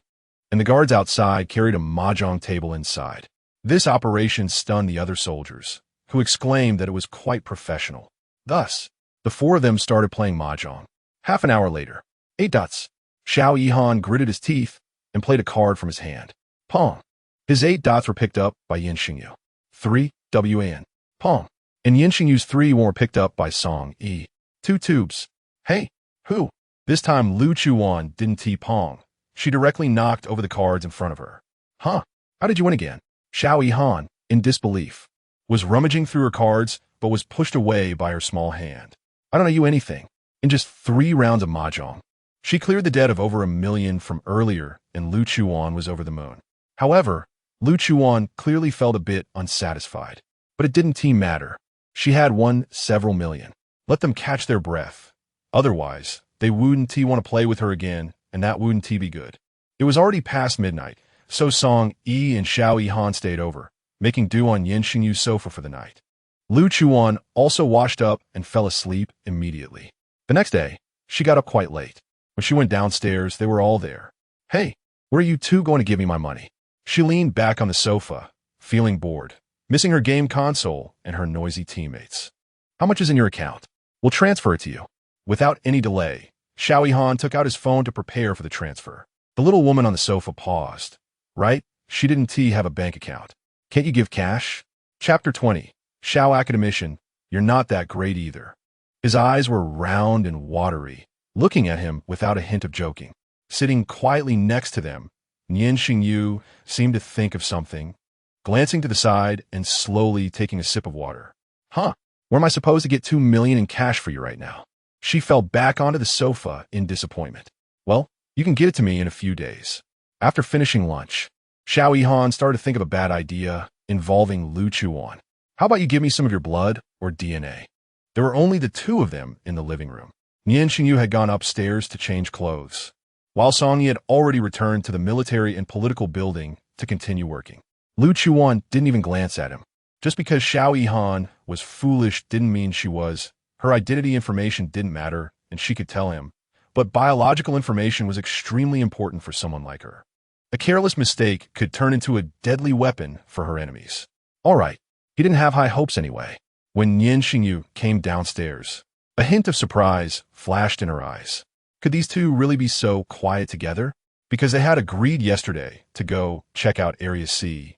and the guards outside carried a mahjong table inside. This operation stunned the other soldiers, who exclaimed that it was quite professional. Thus, the four of them started playing mahjong. Half an hour later, it.But. Xiao Yihan gritted his teeth and played a card from his hand. Pong. His 8 dots were picked up by Nian Shengyu. 3 WAN. Pong. And Nian Shengyu's 3 were picked up by Song Yi. 2 tubes. Hey, who? This time Lu Chuwan didn't Pong. She directly knocked over the cards in front of her. Huh? How did you win again? Xiao Yihan, in disbelief, was rummaging through her cards but was pushed away by her small hand. I don't know you anything. In just 3 rounds of mahjong, she cleared the debt of over 1 million from earlier, and Lu Chuwan was over the moon. However, Lu Chuwan clearly felt a bit unsatisfied. But it didn't matter. She had won several million. Let them catch their breath. Otherwise, they wouldn't want to play with her again, and that wouldn't be good. It was already past midnight, so Song Yi and Xiao Yihan stayed over, making do on Nian Shengyu's sofa for the night. Lu Chuwan also washed up and fell asleep immediately. The next day, she got up quite late. When she went downstairs, they were all there. Hey, where are you two going to give me my money? She leaned back on the sofa, feeling bored, missing her game console and her noisy teammates. How much is in your account? We'll transfer it to you. Without any delay, Xiao Yihan took out his phone to prepare for the transfer. The little woman on the sofa paused. Right? She didn't have a bank account. Can't you give cash? Chapter 20. Xiao Academician, you're not that great either. His eyes were round and watery, looking at him without a hint of joking. Sitting quietly next to them, Nian Shengyu seemed to think of something, glancing to the side and slowly taking a sip of water. Huh, where am I supposed to get 2 million in cash for you right now? She fell back onto the sofa in disappointment. Well, you can get it to me in a few days. After finishing lunch, Xiao Yihan started to think of a bad idea involving Lu Chuwan. How about you give me some of your blood or DNA? There were only the 2 of them in the living room. Nian Shengyu had gone upstairs to change clothes, while Song Yi had already returned to the military and political building to continue working. Lu Chuwan didn't even glance at him. Just because Xiao Yihan was foolish didn't mean she was. Her identity information didn't matter, and she could tell him. But biological information was extremely important for someone like her. A careless mistake could turn into a deadly weapon for her enemies. All right, he didn't have high hopes anyway. When Nian Shengyu came downstairs, a hint of surprise flashed in her eyes. Could these two really be so quiet together? Because they had agreed yesterday to go check out Area C.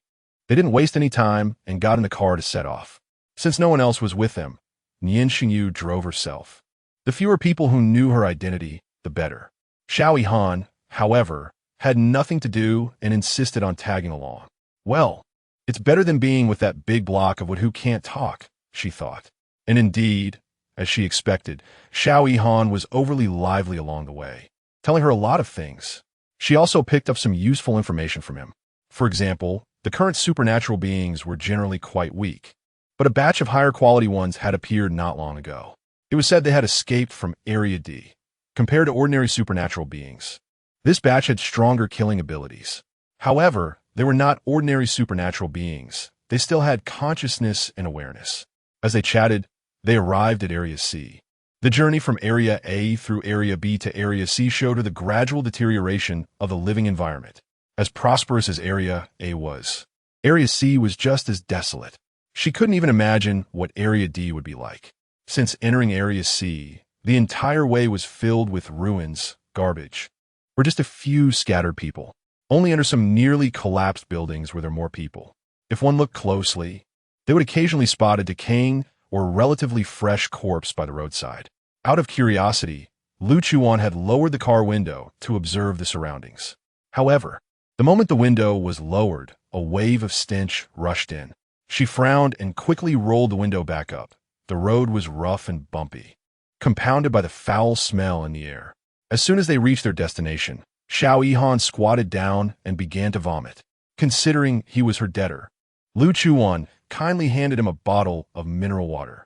They didn't waste any time and got in the car to set off. Since no one else was with them, Nian Shengyu drove herself. The fewer people who knew her identity, the better. Xiao Yihan, however, had nothing to do and insisted on tagging along. Well, it's better than being with that big block of who can't talk, she thought. And indeed, as she expected, Xiao Yihan was overly lively along the way, telling her a lot of things. She also picked up some useful information from him. For example, the current supernatural beings were generally quite weak, but a batch of higher quality ones had appeared not long ago. It was said they had escaped from Area D. Compared to ordinary supernatural beings, this batch had stronger killing abilities. However, they were not ordinary supernatural beings. They still had consciousness and awareness. As they chatted, they arrived at Area C. The journey from Area A through Area B to Area C showed her the gradual deterioration of the living environment. As prosperous as Area A was, Area C was just as desolate. She couldn't even imagine what Area D would be like. Since entering Area C, The entire way was filled with ruins, garbage, or just a few scattered people. Only under some nearly collapsed buildings were there more people. If one looked closely, they would occasionally spot a decaying or relatively fresh corpse by the roadside. Out of curiosity, Lu Chuwan had lowered the car window to observe the surroundings. However, the moment the window was lowered, a wave of stench rushed in. She frowned and quickly rolled the window back up. The road was rough and bumpy, compounded by the foul smell in the air. As soon as they reached their destination, Xiao Yihan squatted down and began to vomit. Considering he was her debtor, Lu Chuwan kindly handed him a bottle of mineral water.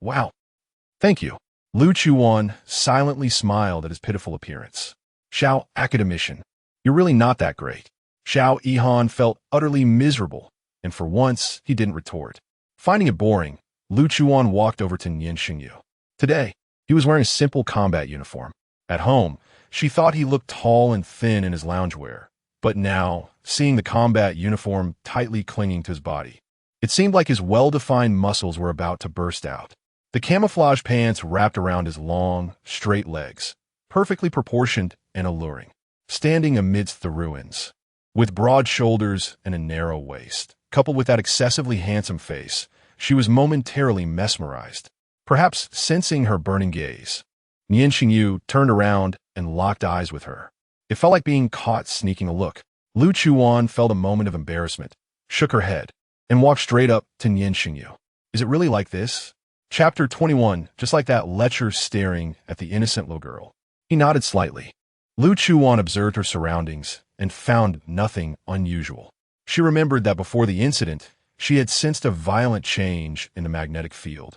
Wow. Thank you. Lu Chuwan silently smiled at his pitiful appearance. Xiao, academician, you're really not that great. Xiao Yihan felt utterly miserable, and for once, he didn't retort. Finding it boring, Lu Chuwan walked over to Nian Shengyu. Today, he was wearing a simple combat uniform. At home, she thought he looked tall and thin in his loungewear. But now, seeing the combat uniform tightly clinging to his body, it seemed like his well-defined muscles were about to burst out. The camouflage pants wrapped around his long, straight legs, perfectly proportioned and alluring, standing amidst the ruins. With broad shoulders and a narrow waist, coupled with that excessively handsome face, she was momentarily mesmerized, perhaps sensing her burning gaze. Nian Shengyu turned around and locked eyes with her. It felt like being caught sneaking a look. Lu Chuwan felt a moment of embarrassment, shook her head, and walked straight up to Nian Shengyu. Is it really like this? Chapter 21, just like that lecher staring at the innocent little girl. He nodded slightly. Lu Chuwan observed her surroundings and found nothing unusual. She remembered that before the incident, she had sensed a violent change in the magnetic field,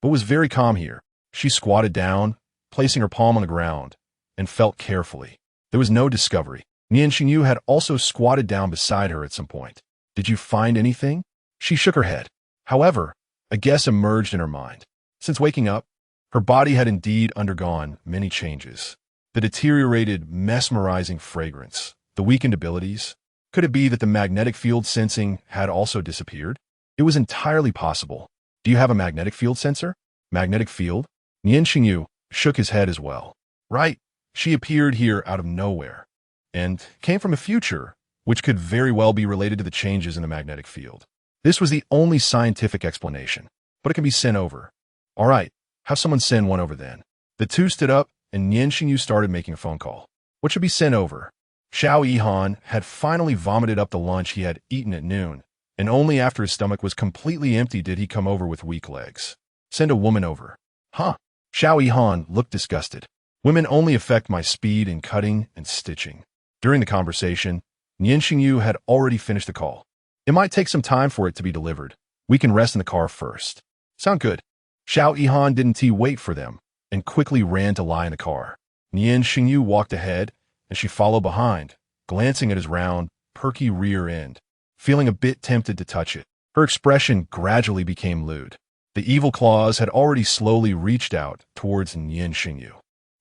but was very calm here. She squatted down, placing her palm on the ground, and felt carefully. There was no discovery. Nian Shengyu had also squatted down beside her at some point. Did you find anything? She shook her head. However, a guess emerged in her mind. Since waking up, her body had indeed undergone many changes. The deteriorated, mesmerizing fragrance, the weakened abilities. Could it be that the magnetic field sensing had also disappeared? It was entirely possible. Do you have a magnetic field sensor? Magnetic field? Nian Shengyu shook his head as well. Right. She appeared here out of nowhere and came from a future which could very well be related to the changes in the magnetic field. This was the only scientific explanation, but it can be sent over. All right, have someone send one over then. The two stood up and Nian Shengyu started making a phone call. What should be sent over? Xiao Yihan had finally vomited up the lunch he had eaten at noon, and only after his stomach was completely empty did he come over with weak legs. Send a woman over. Huh? Xiao Yihan looked disgusted. Women only affect my speed in cutting and stitching. During the conversation, Nian Shengyu had already finished the call. It might take some time for it to be delivered. We can rest in the car first. Sound good. Xiao Yihan didn't wait for them and quickly ran to lie in the car. Nian Shengyu walked ahead and she followed behind, glancing at his round, perky rear end, feeling a bit tempted to touch it. Her expression gradually became lewd. The evil claws had already slowly reached out towards Nian Shengyu.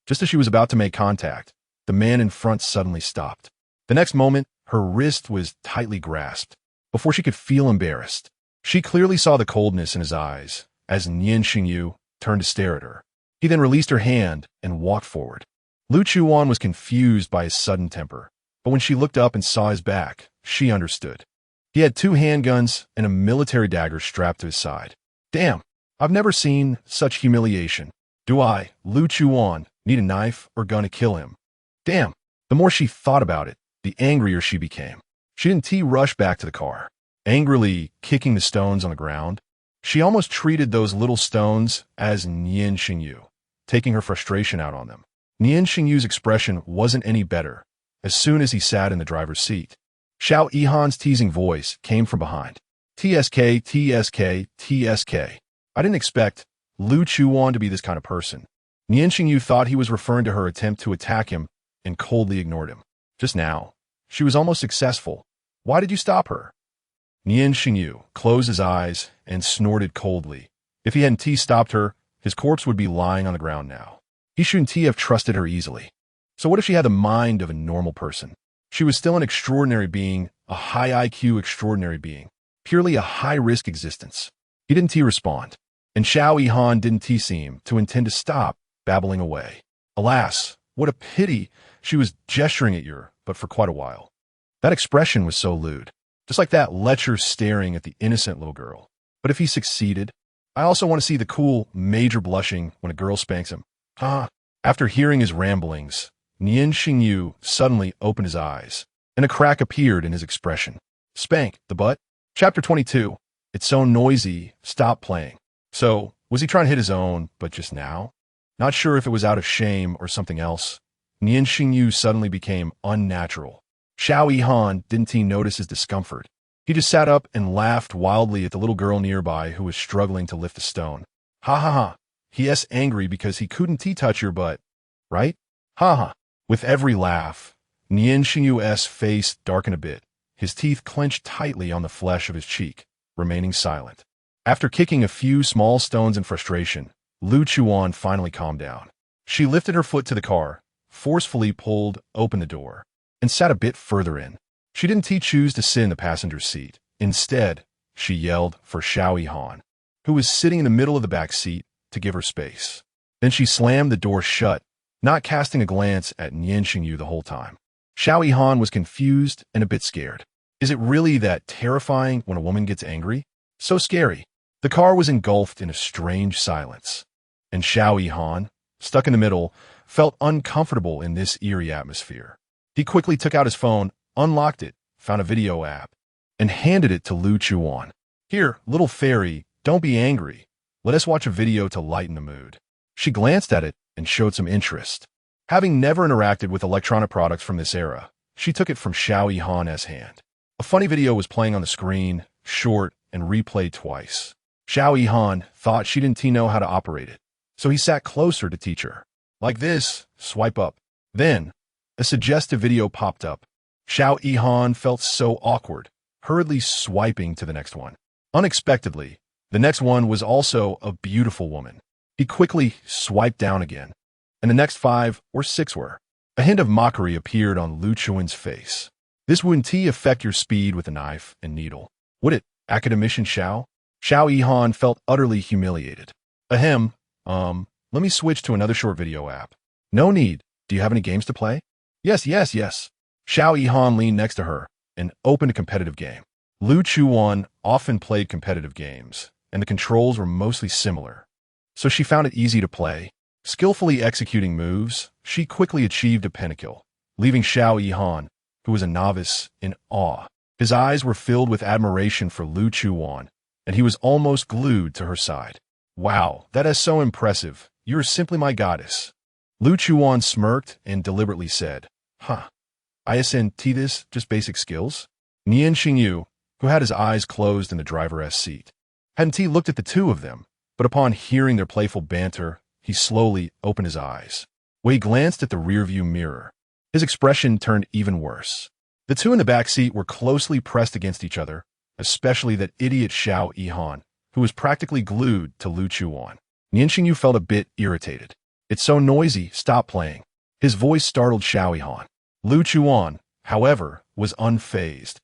Just as she was about to make contact, the man in front suddenly stopped. The next moment, her wrist was tightly grasped. Before she could feel embarrassed, she clearly saw the coldness in his eyes as Nian Shengyu turned to stare at her. He then released her hand and walked forward. Lu Chuwan was confused by his sudden temper, but when she looked up and saw his back, she understood. He had 2 handguns and a military dagger strapped to his side. Damn, I've never seen such humiliation. Do I, Lu Chuwan, need a knife or gun to kill him? Damn. The more she thought about it, the angrier she became. She didn't rush back to the car, angrily kicking the stones on the ground. She almost treated those little stones as Nian Shengyu, taking her frustration out on them. Nian Shengyu's expression wasn't any better as soon as he sat in the driver's seat. Xiao Yihan's teasing voice came from behind. TSK, TSK, TSK. I didn't expect Lu Chuwan to be this kind of person. Nian Shengyu thought he was referring to her attempt to attack him and coldly ignored him. Just now, she was almost successful. Why did you stop her? Nian Shengyu closed his eyes and snorted coldly. If he hadn't stopped her, his corpse would be lying on the ground now. He shouldn't have trusted her easily. So what if she had the mind of a normal person? She was still an extraordinary being, a high IQ extraordinary being, purely a high-risk existence. He didn't respond. and Xiao Yihan didn't seem to intend to stop babbling away. Alas, what a pity, she was gesturing at you, but for quite a while. That expression was so lewd, just like that lecher staring at the innocent little girl. But if he succeeded, I also want to see the cool major blushing when a girl spanks him. After hearing his ramblings, Nian Shengyu suddenly opened his eyes, and a crack appeared in his expression. Spank, the butt? Chapter 22. It's so noisy, stop playing. So, was he trying to hit his own, but just now? Not sure if it was out of shame or something else. Nian Shengyu suddenly became unnatural. Xiao Yihan didn't notice his discomfort. He just sat up and laughed wildly at the little girl nearby who was struggling to lift a stone. Ha ha ha. He's angry because he couldn't touch your butt, right? Ha ha. With every laugh, Nian Shengyu's face darkened a bit. His teeth clenched tightly on the flesh of his cheek, remaining silent. After kicking a few small stones in frustration, Lu Chuwan finally calmed down. She lifted her foot to the car, forcefully pulled open the door, and sat a bit further in. She didn't choose to sit in the passenger seat. Instead, she yelled for Xiao Yihan, who was sitting in the middle of the back seat, to give her space. Then she slammed the door shut, not casting a glance at Nian Shengyu the whole time. Xiao Yihan was confused and a bit scared. Is it really that terrifying when a woman gets angry? So scary. The car was engulfed in a strange silence, and Xiao Yihan, stuck in the middle, felt uncomfortable in this eerie atmosphere. He quickly took out his phone, unlocked it, found a video app, and handed it to Lu Chuwan. Here, little fairy, don't be angry. Let us watch a video to lighten the mood. She glanced at it and showed some interest. Having never interacted with electronic products from this era, she took it from Xiao Yihan's hand. A funny video was playing on the screen, short and replayed twice. Xiao Yihan thought she didn't know how to operate it, so he sat closer to teach her. Like this, swipe up. Then, a suggestive video popped up. Xiao Yihan felt so awkward, hurriedly swiping to the next one. Unexpectedly, the next one was also a beautiful woman. He quickly swiped down again, and the next 5 or 6 were. A hint of mockery appeared on Lu Chuan's face. This wouldn't affect your speed with a knife and needle, would it, academician Xiao? Xiao Yihan felt utterly humiliated. Ahem, let me switch to another short video app. No need. Do you have any games to play? Yes. Xiao Yihan leaned next to her and opened a competitive game. Lu Chuwan often played competitive games, and the controls were mostly similar, so she found it easy to play. Skillfully executing moves, she quickly achieved a pentakill, leaving Xiao Yihan, who was a novice, in awe. His eyes were filled with admiration for Lu Chuwan, and he was almost glued to her side. Wow, that is so impressive. You are simply my goddess. Lu Chuwan smirked and deliberately said, ISNT this just basic skills? Nian Shengyu, who had his eyes closed in the driver's seat, hadn't looked at the two of them, but upon hearing their playful banter, he slowly opened his eyes. When he glanced at the rearview mirror, his expression turned even worse. The two in the back seat were closely pressed against each other, especially that idiot Xiao Yihan, who was practically glued to Lu Chuwan. Nian Shengyu felt a bit irritated. It's so noisy, stop playing. His voice startled Xiao Yihan. Lu Chuwan, however, was unfazed,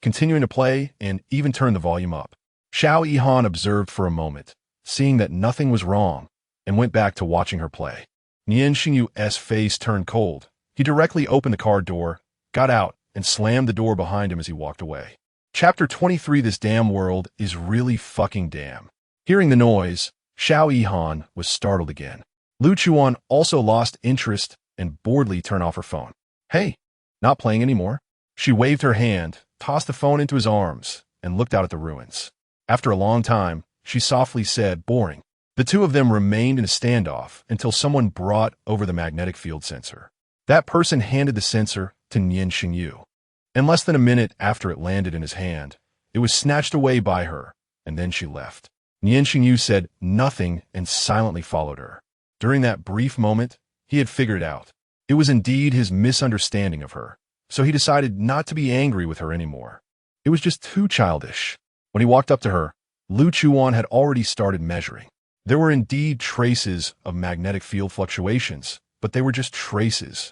continuing to play and even turned the volume up. Xiao Yihan observed for a moment, seeing that nothing was wrong, and went back to watching her play. Nian Shengyu's face turned cold. He directly opened the car door, got out, and slammed the door behind him as he walked away. Chapter 23. This damn world is really fucking damn. Hearing the noise, Xiao Yihan was startled again. Lu Chuwan also lost interest and boredly turned off her phone. Hey, not playing anymore? She waved her hand, tossed the phone into his arms, and looked out at the ruins. After a long time, she softly said, boring. The two of them remained in a standoff until someone brought over the magnetic field sensor. That person handed the sensor to Nian Shengyu. In less than a minute after it landed in his hand, it was snatched away by her, and then she left. Nian Shengyu said nothing and silently followed her. During that brief moment, he had figured it out. It was indeed his misunderstanding of her, so he decided not to be angry with her anymore. It was just too childish. When he walked up to her, Lu Chuwan had already started measuring. There were indeed traces of magnetic field fluctuations, but they were just traces.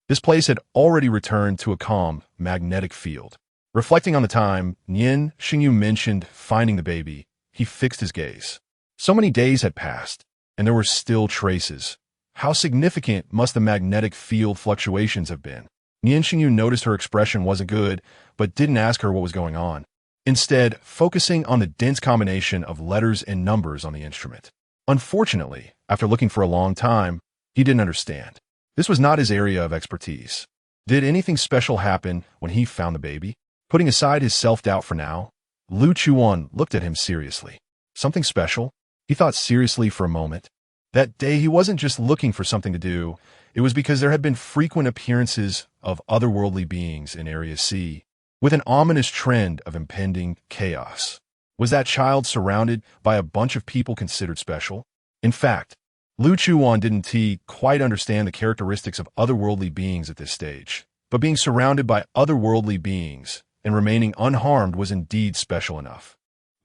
This place had already returned to a calm magnetic field. Reflecting on the time Nian Shengyu mentioned finding the baby, he fixed his gaze. So many days had passed, and there were still traces. How significant must the magnetic field fluctuations have been? Nian Shengyu noticed her expression wasn't good, but didn't ask her what was going on. Instead, focusing on the dense combination of letters and numbers on the instrument. Unfortunately, after looking for a long time, he didn't understand. This was not his area of expertise. Did anything special happen when he found the baby? Putting aside his self-doubt for now, Lu Chuwan looked at him seriously. Something special? He thought seriously for a moment. That day he wasn't just looking for something to do, it was because there had been frequent appearances of otherworldly beings in Area C, with an ominous trend of impending chaos. Was that child surrounded by a bunch of people considered special? In fact, Lu Chuwan didn't quite understand the characteristics of otherworldly beings at this stage, but being surrounded by otherworldly beings and remaining unharmed was indeed special enough.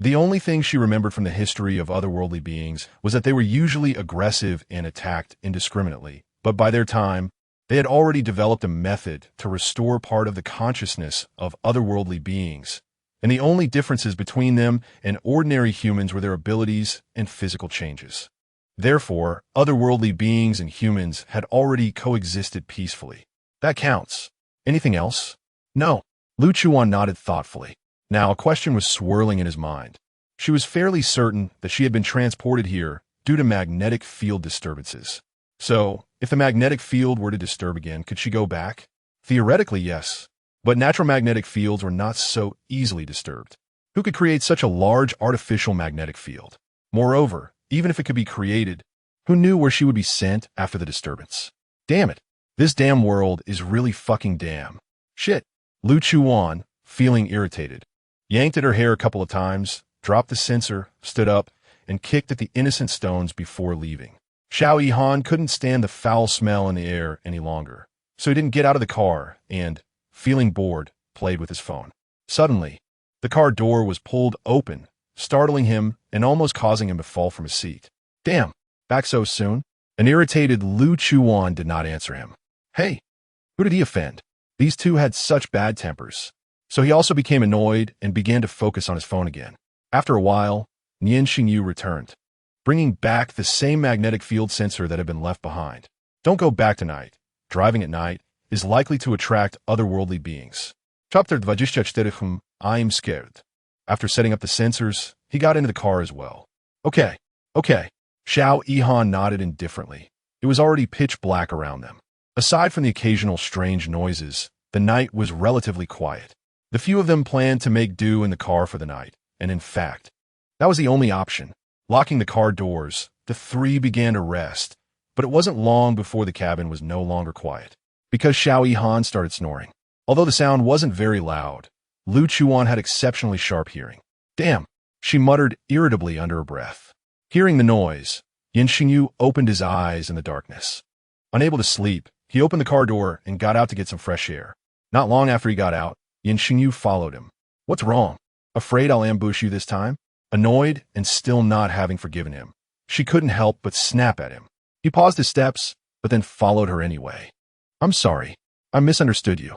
The only thing she remembered from the history of otherworldly beings was that they were usually aggressive and attacked indiscriminately, but by their time, they had already developed a method to restore part of the consciousness of otherworldly beings, and the only differences between them and ordinary humans were their abilities and physical changes. Therefore, otherworldly beings and humans had already coexisted peacefully. That counts. Anything else? No. Lu Chuwan nodded thoughtfully. Now, a question was swirling in his mind. She was fairly certain that she had been transported here due to magnetic field disturbances. So, if the magnetic field were to disturb again, could she go back? Theoretically, yes. But natural magnetic fields were not so easily disturbed. Who could create such a large artificial magnetic field? Moreover, even if it could be created, who knew where she would be sent after the disturbance? Damn it. This damn world is really fucking damn. Shit. Lu Chuwan, feeling irritated, yanked at her hair a couple of times, dropped the sensor, stood up, and kicked at the innocent stones before leaving. Xiao Yihan couldn't stand the foul smell in the air any longer, so he didn't get out of the car and, feeling bored, played with his phone. Suddenly, the car door was pulled open, startling him and almost causing him to fall from his seat. Damn, back so soon? An irritated Lu Chuwan did not answer him. Hey, who did he offend? These two had such bad tempers. So he also became annoyed and began to focus on his phone again. After a while, Nian Shengyu returned, bringing back the same magnetic field sensor that had been left behind. Don't go back tonight. Driving at night is likely to attract otherworldly beings. Chapter 24. I'm scared. After setting up the sensors, he got into the car as well. Okay. Xiao Yihan nodded indifferently. It was already pitch black around them. Aside from the occasional strange noises, the night was relatively quiet. The few of them planned to make do in the car for the night, and in fact, that was the only option. Locking the car doors, the three began to rest, but it wasn't long before the cabin was no longer quiet, because Xiao Yihan started snoring. Although the sound wasn't very loud, Lu Chuwan had exceptionally sharp hearing. Damn, she muttered irritably under her breath. Hearing the noise, Nian Shengyu opened his eyes in the darkness. Unable to sleep, he opened the car door and got out to get some fresh air. Not long after he got out, Nian Shengyu followed him. What's wrong? Afraid I'll ambush you this time? Annoyed and still not having forgiven him, she couldn't help but snap at him. He paused his steps, but then followed her anyway. I'm sorry. I misunderstood you.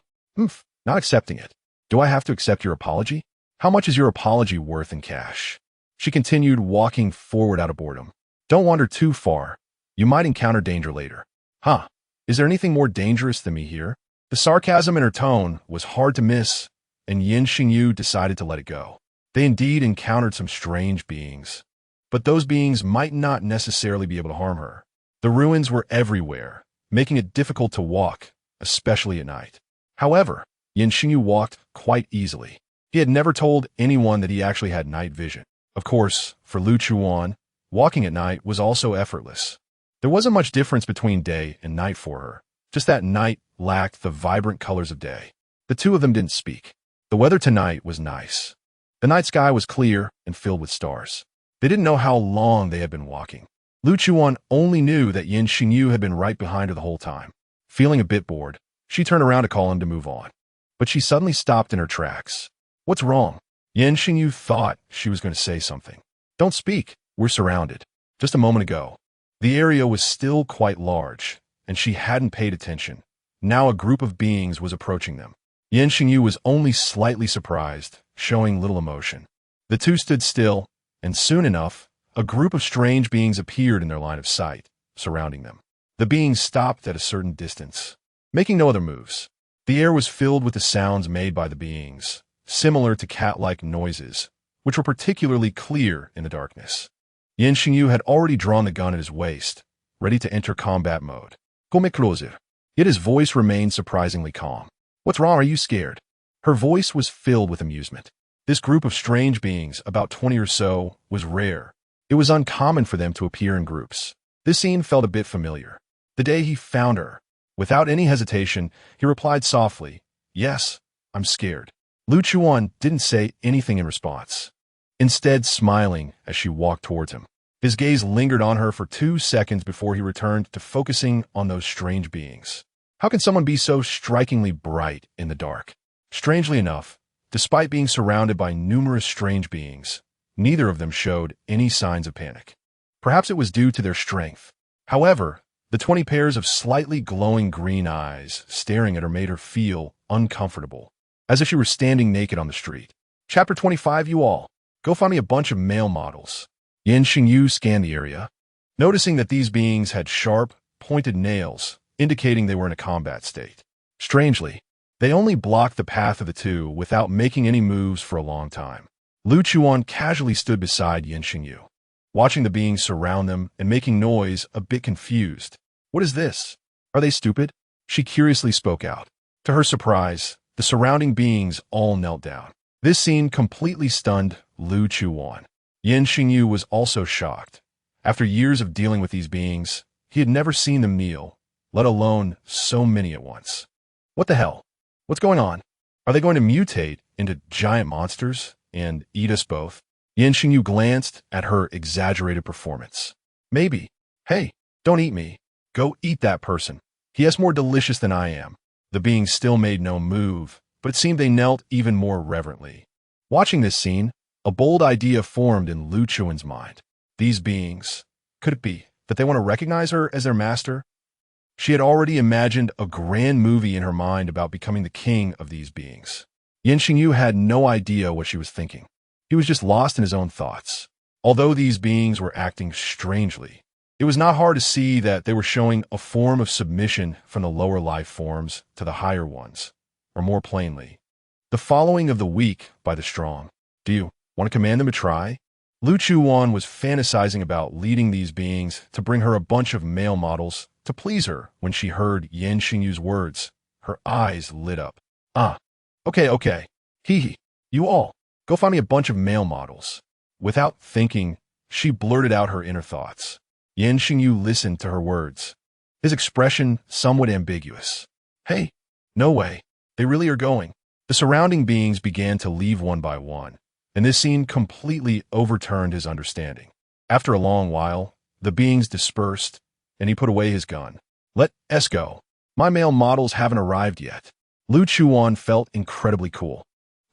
Not accepting it. Do I have to accept your apology? How much is your apology worth in cash? She continued walking forward out of boredom. Don't wander too far. You might encounter danger later. Huh? Is there anything more dangerous than me here? The sarcasm in her tone was hard to miss, and Nian Shengyu decided to let it go. They indeed encountered some strange beings, but those beings might not necessarily be able to harm her. The ruins were everywhere, making it difficult to walk, especially at night. However, Nian Shengyu walked quite easily. He had never told anyone that he actually had night vision. Of course, for Lu Chuwan, walking at night was also effortless. There wasn't much difference between day and night for her, just that night lacked the vibrant colors of day. The two of them didn't speak. The weather tonight was nice. The night sky was clear and filled with stars. They didn't know how long they had been walking. Lu Chuwan only knew that Nian Shengyu had been right behind her the whole time. Feeling a bit bored, she turned around to call him to move on. But she suddenly stopped in her tracks. What's wrong? Nian Shengyu thought she was going to say something. Don't speak. We're surrounded. Just a moment ago, the area was still quite large, and she hadn't paid attention. Now a group of beings was approaching them. Nian Shengyu was only slightly surprised, showing little emotion. The two stood still, and soon enough, a group of strange beings appeared in their line of sight, surrounding them. The beings stopped at a certain distance, making no other moves. The air was filled with the sounds made by the beings, similar to cat-like noises, which were particularly clear in the darkness. Nian Shengyu had already drawn the gun at his waist, ready to enter combat mode. Come closer. Yet his voice remained surprisingly calm. What's wrong? Are you scared? Her voice was filled with amusement. This group of strange beings, about 20 or so, was rare. It was uncommon for them to appear in groups. This scene felt a bit familiar. The day he found her. Without any hesitation, he replied softly, "Yes, I'm scared." Lu Chuwan didn't say anything in response, instead smiling as she walked towards him. His gaze lingered on her for 2 seconds before he returned to focusing on those strange beings. How can someone be so strikingly bright in the dark? Strangely enough, despite being surrounded by numerous strange beings, neither of them showed any signs of panic. Perhaps it was due to their strength. However, the 20 pairs of slightly glowing green eyes staring at her made her feel uncomfortable, as if she were standing naked on the street. Chapter 25. You all, go find me a bunch of male models. Nian Shengyu scanned the area, noticing that these beings had sharp, pointed nails, indicating they were in a combat state. Strangely, they only blocked the path of the two without making any moves for a long time. Lu Chuwan casually stood beside Nian Shengyu, watching the beings surround them and making noise, a bit confused. What is this? Are they stupid? She curiously spoke out. To her surprise, the surrounding beings all knelt down. This scene completely stunned Lu Chuwan. Nian Shengyu was also shocked. After years of dealing with these beings, he had never seen them kneel, let alone so many at once. What the hell? What's going on? Are they going to mutate into giant monsters and eat us both? Nian Shengyu glanced at her exaggerated performance. Maybe. Hey, don't eat me. Go eat that person. He is more delicious than I am. The beings still made no move, but it seemed they knelt even more reverently. Watching this scene, a bold idea formed in Lu Chuan's mind. These beings, could it be that they want to recognize her as their master? She had already imagined a grand movie in her mind about becoming the king of these beings. Nian Shengyu had no idea what she was thinking. He was just lost in his own thoughts. Although these beings were acting strangely, it was not hard to see that they were showing a form of submission from the lower life forms to the higher ones, or more plainly, the following of the weak by the strong. Do you want to command them to try? Lu Chuwan was fantasizing about leading these beings to bring her a bunch of male models to please her. When she heard Nian Shengyu's words, her eyes lit up. Okay. Hee. You all, go find me a bunch of male models. Without thinking, she blurted out her inner thoughts. Nian Shengyu listened to her words, his expression somewhat ambiguous. Hey, no way. They really are going. The surrounding beings began to leave one by one, and this scene completely overturned his understanding. After a long while, the beings dispersed, and he put away his gun. Let us go. My male models haven't arrived yet. Lu Chuwan felt incredibly cool.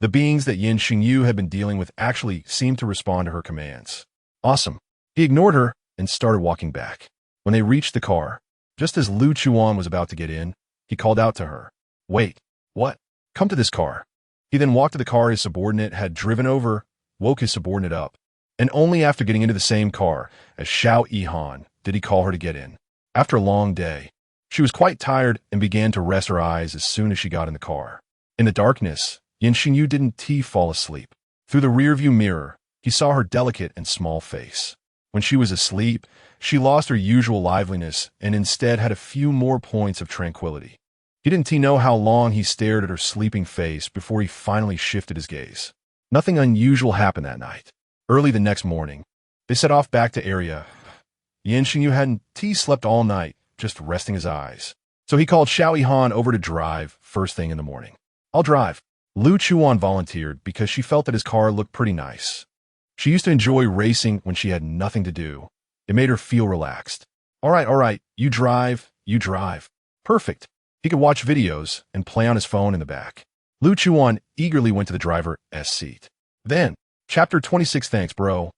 The beings that Nian Shengyu had been dealing with actually seemed to respond to her commands. Awesome. He ignored her and started walking back. When they reached the car, just as Lu Chuwan was about to get in, he called out to her. Wait, what? Come to this car. He then walked to the car his subordinate had driven over, woke his subordinate up, and only after getting into the same car as Xiao Yihan did he call her to get in. After a long day, she was quite tired and began to rest her eyes as soon as she got in the car. In the darkness, Nian Shengyu didn't fall asleep. Through the rearview mirror, he saw her delicate and small face. When she was asleep, she lost her usual liveliness and instead had a few more points of tranquility. He didn't know how long he stared at her sleeping face before he finally shifted his gaze. Nothing unusual happened that night. Early the next morning, they set off back to area. Nian Shengyu hadn't slept all night, just resting his eyes. So he called Xiao Yihan over to drive first thing in the morning. I'll drive. Lu Chuwan volunteered because she felt that his car looked pretty nice. She used to enjoy racing when she had nothing to do. It made her feel relaxed. All right, you drive. Perfect. He could watch videos and play on his phone in the back. Lu Chuwan eagerly went to the driver's seat. Then, Chapter 26. Thanks, bro.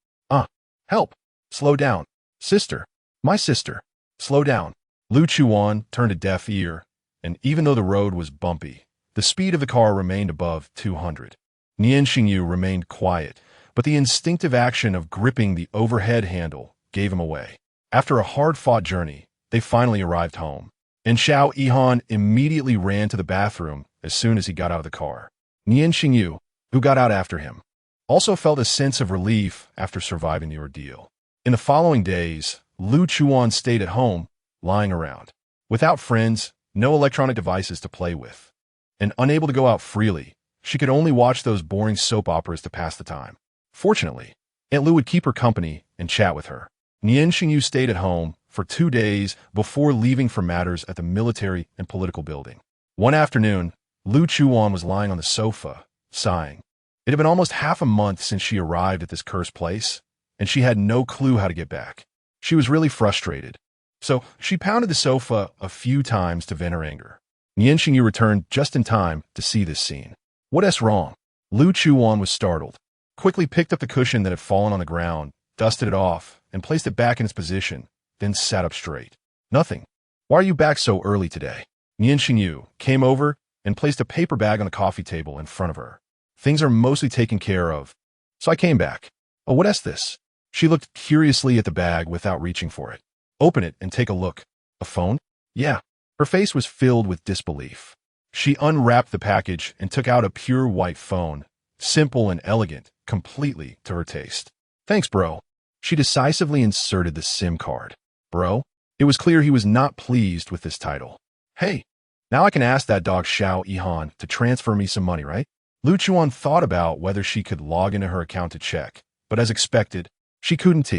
Help. Slow down. Sister. My sister. Slow down. Lu Chuwan turned a deaf ear, and even though the road was bumpy, the speed of the car remained above 200. Nian Shengyu remained quiet, but the instinctive action of gripping the overhead handle gave him away. After a hard-fought journey, they finally arrived home, and Xiao Yihan immediately ran to the bathroom as soon as he got out of the car. Nian Shengyu, who got out after him, also felt a sense of relief after surviving the ordeal. In the following days, Lu Chuwan stayed at home, lying around. Without friends, no electronic devices to play with, and unable to go out freely, she could only watch those boring soap operas to pass the time. Fortunately, Aunt Lu would keep her company and chat with her. Nian Shengyu stayed at home for 2 days before leaving for matters at the military and political building. One afternoon, Lu Chuwan was lying on the sofa, sighing. It had been almost half a month since she arrived at this cursed place, and she had no clue how to get back. She was really frustrated, so she pounded the sofa a few times to vent her anger. Nian Shengyu returned just in time to see this scene. What's wrong? Lu Chuwan was startled, quickly picked up the cushion that had fallen on the ground, dusted it off, and placed it back in its position, then sat up straight. Nothing. Why are you back so early today? Nian Shengyu came over and placed a paper bag on the coffee table in front of her. Things are mostly taken care of, so I came back. Oh, what's this? She looked curiously at the bag without reaching for it. Open it and take a look. A phone? Yeah. Her face was filled with disbelief. She unwrapped the package and took out a pure white phone, simple and elegant, completely to her taste. Thanks, bro. She decisively inserted the SIM card. Bro? It was clear he was not pleased with this title. Hey, now I can ask that dog Xiao Yihan to transfer me some money, right? Lu Chuan thought about whether she could log into her account to check, but as expected, she couldn't.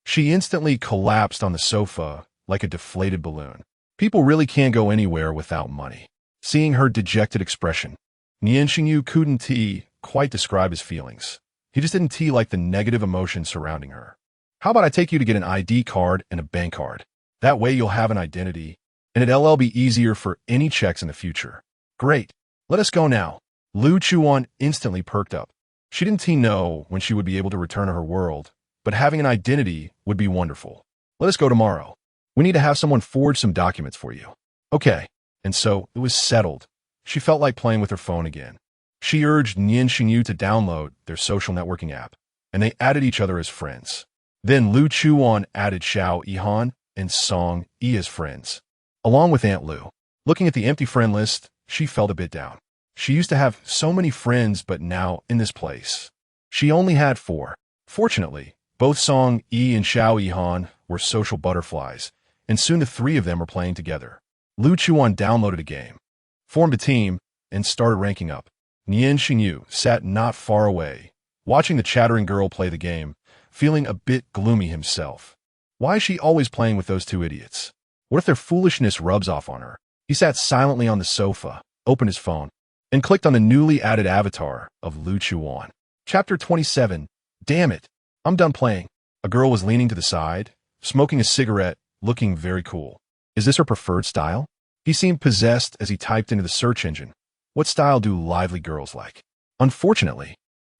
She instantly collapsed on the sofa like a deflated balloon. People really can't go anywhere without money. Seeing her dejected expression, Nian Shengyu couldn't quite describe his feelings. He just didn't like the negative emotions surrounding her. How about I take you to get an ID card and a bank card? That way you'll have an identity, and it'll be easier for any checks in the future. Great. Let us go now. Lu Chuan instantly perked up. She didn't know when she would be able to return to her world, but having an identity would be wonderful. Let us go tomorrow. We need to have someone forge some documents for you. Okay. And so it was settled. She felt like playing with her phone again. She urged Nian Shengyu to download their social networking app, and they added each other as friends. Then Lu Chuan added Xiao Yihan and Song Yi as friends, along with Aunt Lu. Looking at the empty friend list, she felt a bit down. She used to have so many friends, but now, in this place, she only had 4. Fortunately, both Song Yi and Xiao Yihan were social butterflies, and soon the 3 of them were playing together. Lu Chuan downloaded a game, formed a team, and started ranking up. Nian Shengyu sat not far away, watching the chattering girl play the game, feeling a bit gloomy himself. Why is she always playing with those 2 idiots? What if their foolishness rubs off on her? He sat silently on the sofa, opened his phone, and clicked on the newly added avatar of Lu Chuwan. Chapter 27. Damn it. I'm done playing. A girl was leaning to the side, smoking a cigarette, looking very cool. Is this her preferred style? He seemed possessed as he typed into the search engine. What style do lively girls like? Unfortunately,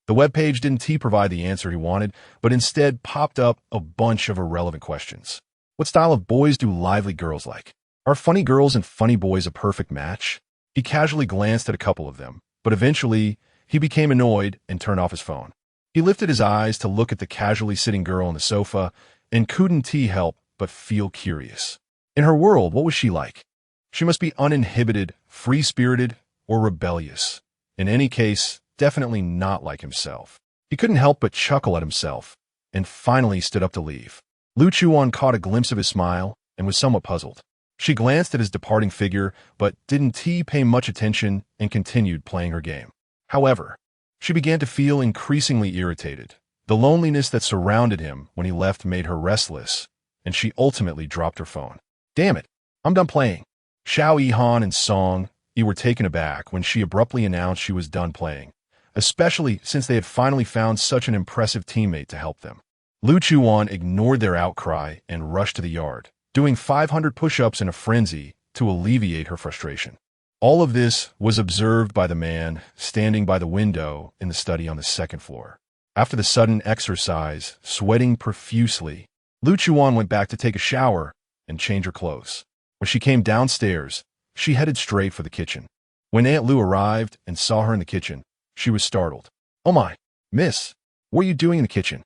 the webpage didn't provide the answer he wanted, but instead popped up a bunch of irrelevant questions. What style of boys do lively girls like? Are funny girls and funny boys a perfect match? He casually glanced at a couple of them, but eventually he became annoyed and turned off his phone. He lifted his eyes to look at the casually sitting girl on the sofa and couldn't help but feel curious. In her world, what was she like? She must be uninhibited, free-spirited, or rebellious. In any case, definitely not like himself. He couldn't help but chuckle at himself, and finally stood up to leave. Lu Chuan caught a glimpse of his smile and was somewhat puzzled. She glanced at his departing figure, but didn't pay much attention and continued playing her game. However, she began to feel increasingly irritated. The loneliness that surrounded him when he left made her restless, and she ultimately dropped her phone. Damn it, I'm done playing. Xiao Yihan and Song Yi were taken aback when she abruptly announced she was done playing, especially since they had finally found such an impressive teammate to help them. Lu Chuan ignored their outcry and rushed to the yard, doing 500 push-ups in a frenzy to alleviate her frustration. All of this was observed by the man standing by the window in the study on the 2nd floor. After the sudden exercise, sweating profusely, Lu Chuan went back to take a shower and change her clothes. When she came downstairs, she headed straight for the kitchen. When Aunt Lu arrived and saw her in the kitchen, she was startled. Oh my, miss, What are you doing in the kitchen?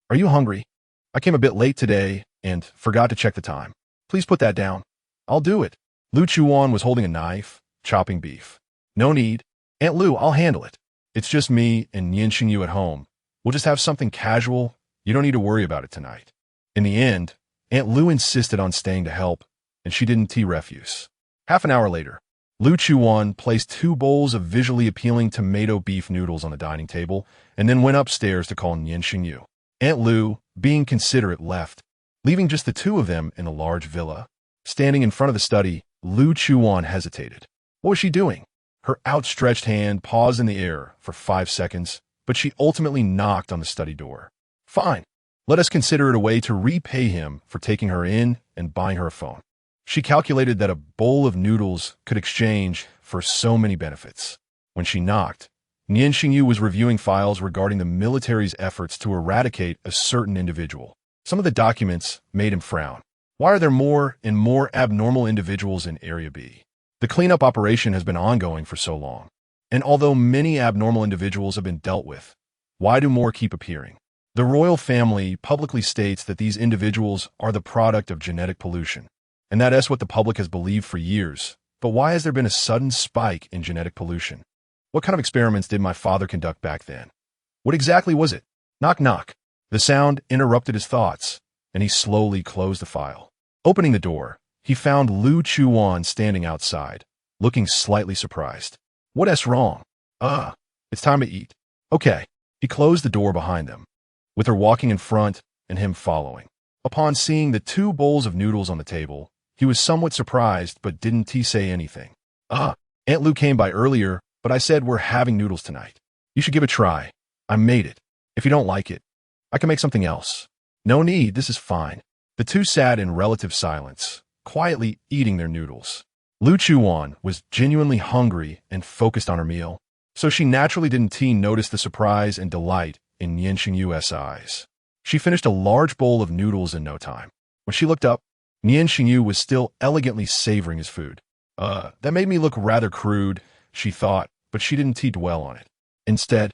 Are you hungry? I came a bit late today and forgot to check the time. Please put that down. I'll do it. Lu Chuwan was holding a knife, chopping beef. No need. Aunt Lu, I'll handle it. It's just me and Nian Shengyu at home. We'll just have something casual. You don't need to worry about it tonight. In the end, Aunt Lu insisted on staying to help, and she didn't tea refuse. Half an hour later, Lu Chuwan placed 2 bowls of visually appealing tomato beef noodles on the dining table and then went upstairs to call Nian Shengyu. Aunt Lu, being considerate, left, leaving just the 2 of them in the large villa. Standing in front of the study, Lu Chuwan hesitated. What was she doing? Her outstretched hand paused in the air for 5 seconds, but she ultimately knocked on the study door. Fine. Let us consider it a way to repay him for taking her in and buying her a phone. She calculated that a bowl of noodles could exchange for so many benefits. When she knocked, Nian Shengyu was reviewing files regarding the military's efforts to eradicate a certain individual. Some of the documents made him frown. Why are there more and more abnormal individuals in Area B? The cleanup operation has been ongoing for so long. And although many abnormal individuals have been dealt with, why do more keep appearing? The royal family publicly states that these individuals are the product of genetic pollution. And that is what the public has believed for years. But why has there been a sudden spike in genetic pollution? What kind of experiments did my father conduct back then? What exactly was it? Knock, knock. The sound interrupted his thoughts, and he slowly closed the file. Opening the door, he found Lu Chuwan standing outside, looking slightly surprised. What's wrong? It's time to eat. Okay. He closed the door behind them, with her walking in front and him following. Upon seeing the 2 bowls of noodles on the table, he was somewhat surprised but didn't say anything. Aunt Lu came by earlier, but I said we're having noodles tonight. You should give it a try. I made it. If you don't like it, I can make something else. No need, this is fine. The 2 sat in relative silence, quietly eating their noodles. Lu Chuwan was genuinely hungry and focused on her meal, so she naturally didn't notice the surprise and delight in Nian Shengyu's eyes. She finished a large bowl of noodles in no time. When she looked up, Nian Shengyu was still elegantly savoring his food. That made me look rather crude, she thought, but she didn't dwell on it. Instead,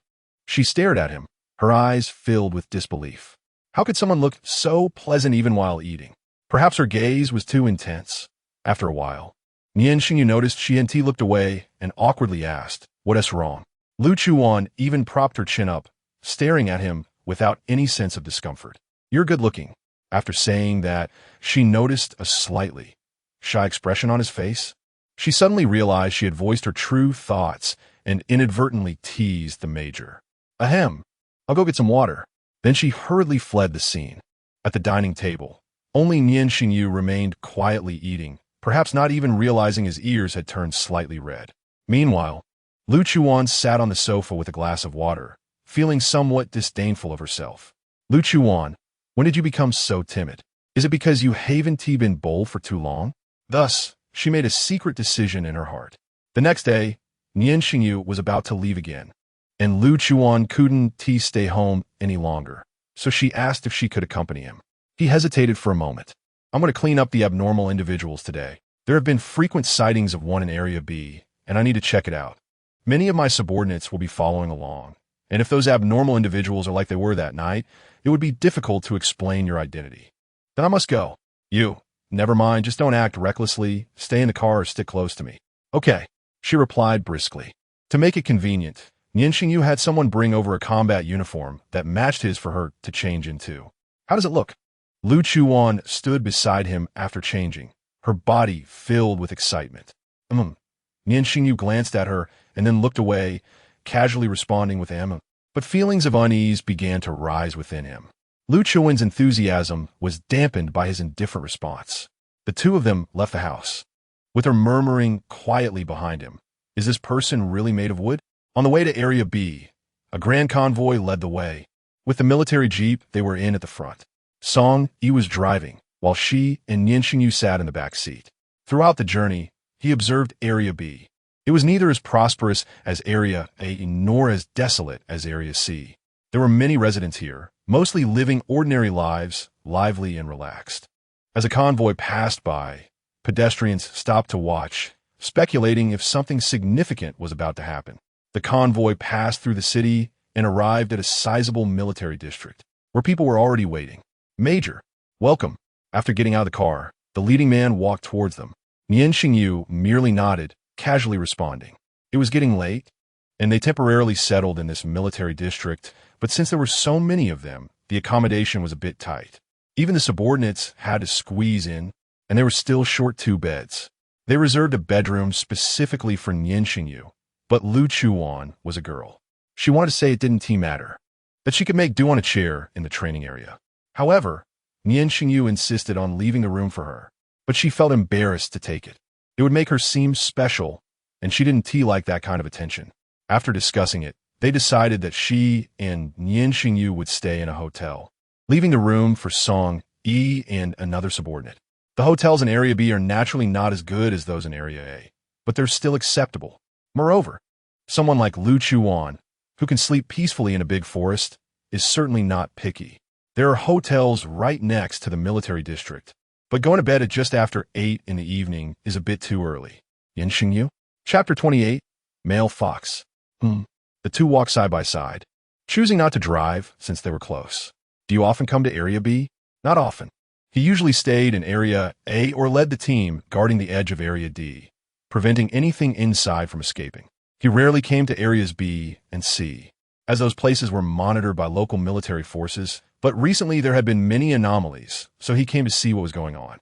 she stared at him, her eyes filled with disbelief. How could someone look so pleasant even while eating? Perhaps her gaze was too intense. After a while, Nian Shengyu noticed she looked away and awkwardly asked, "What's wrong?" Lu Chuwan even propped her chin up, staring at him without any sense of discomfort. "You're good looking." After saying that, she noticed a slightly shy expression on his face. She suddenly realized she had voiced her true thoughts and inadvertently teased the major. Ahem, I'll go get some water. Then she hurriedly fled the scene. At the dining table, only Nian Shengyu remained quietly eating, perhaps not even realizing his ears had turned slightly red. Meanwhile, Lu Chuwan sat on the sofa with a glass of water, feeling somewhat disdainful of herself. Lu Chuwan, when did you become so timid? Is it because you haven't been bold for too long? Thus, she made a secret decision in her heart. The next day, Nian Shengyu was about to leave again, and Lu Chuwan couldn't stay home any longer, so she asked if she could accompany him. He hesitated for a moment. I'm going to clean up the abnormal individuals today. There have been frequent sightings of one in Area B, and I need to check it out. Many of my subordinates will be following along, and if those abnormal individuals are like they were that night, it would be difficult to explain your identity. Then I must go. You, never mind, just don't act recklessly, stay in the car or stick close to me. Okay, she replied briskly. To make it convenient, Nian Shengyu had someone bring over a combat uniform that matched his for her to change into. How does it look? Lu Chuwan stood beside him after changing, her body filled with excitement. Nian Shengyu glanced at her and then looked away, casually responding with but feelings of unease began to rise within him. Lu Chuwan's enthusiasm was dampened by his indifferent response. The 2 of them left the house, with her murmuring quietly behind him. Is this person really made of wood? On the way to Area B, a grand convoy led the way, with the military jeep they were in at the front. Song Yi was driving, while she and Nian Shengyu sat in the back seat. Throughout the journey, he observed Area B. It was neither as prosperous as Area A nor as desolate as Area C. There were many residents here, mostly living ordinary lives, lively and relaxed. As a convoy passed by, pedestrians stopped to watch, speculating if something significant was about to happen. The convoy passed through the city and arrived at a sizable military district, where people were already waiting. "Major, welcome." After getting out of the car, the leading man walked towards them. Nian Shengyu merely nodded, casually responding. It was getting late, and they temporarily settled in this military district, but since there were so many of them, the accommodation was a bit tight. Even the subordinates had to squeeze in, and they were still short 2 beds. They reserved a bedroom specifically for Nian Shengyu, but Lu Chuwan was a girl. She wanted to say it didn't matter, that she could make do on a chair in the training area. However, Nian Shengyu insisted on leaving the room for her, but she felt embarrassed to take it. It would make her seem special, and she didn't like that kind of attention. After discussing it, they decided that she and Nian Shengyu would stay in a hotel, leaving the room for Song E and another subordinate. The hotels in Area B are naturally not as good as those in Area A, but they're still acceptable. Moreover, someone like Lu Chuwan, who can sleep peacefully in a big forest, is certainly not picky. There are hotels right next to the military district, but going to bed at just after 8 in the evening is a bit too early. Nian Shengyu? Chapter 28, Male Fox. The two walked side by side, choosing not to drive since they were close. "Do you often come to Area B?" "Not often." He usually stayed in Area A or led the team guarding the edge of Area D, preventing anything inside from escaping. He rarely came to Areas B and C, as those places were monitored by local military forces, but recently there had been many anomalies, so he came to see what was going on.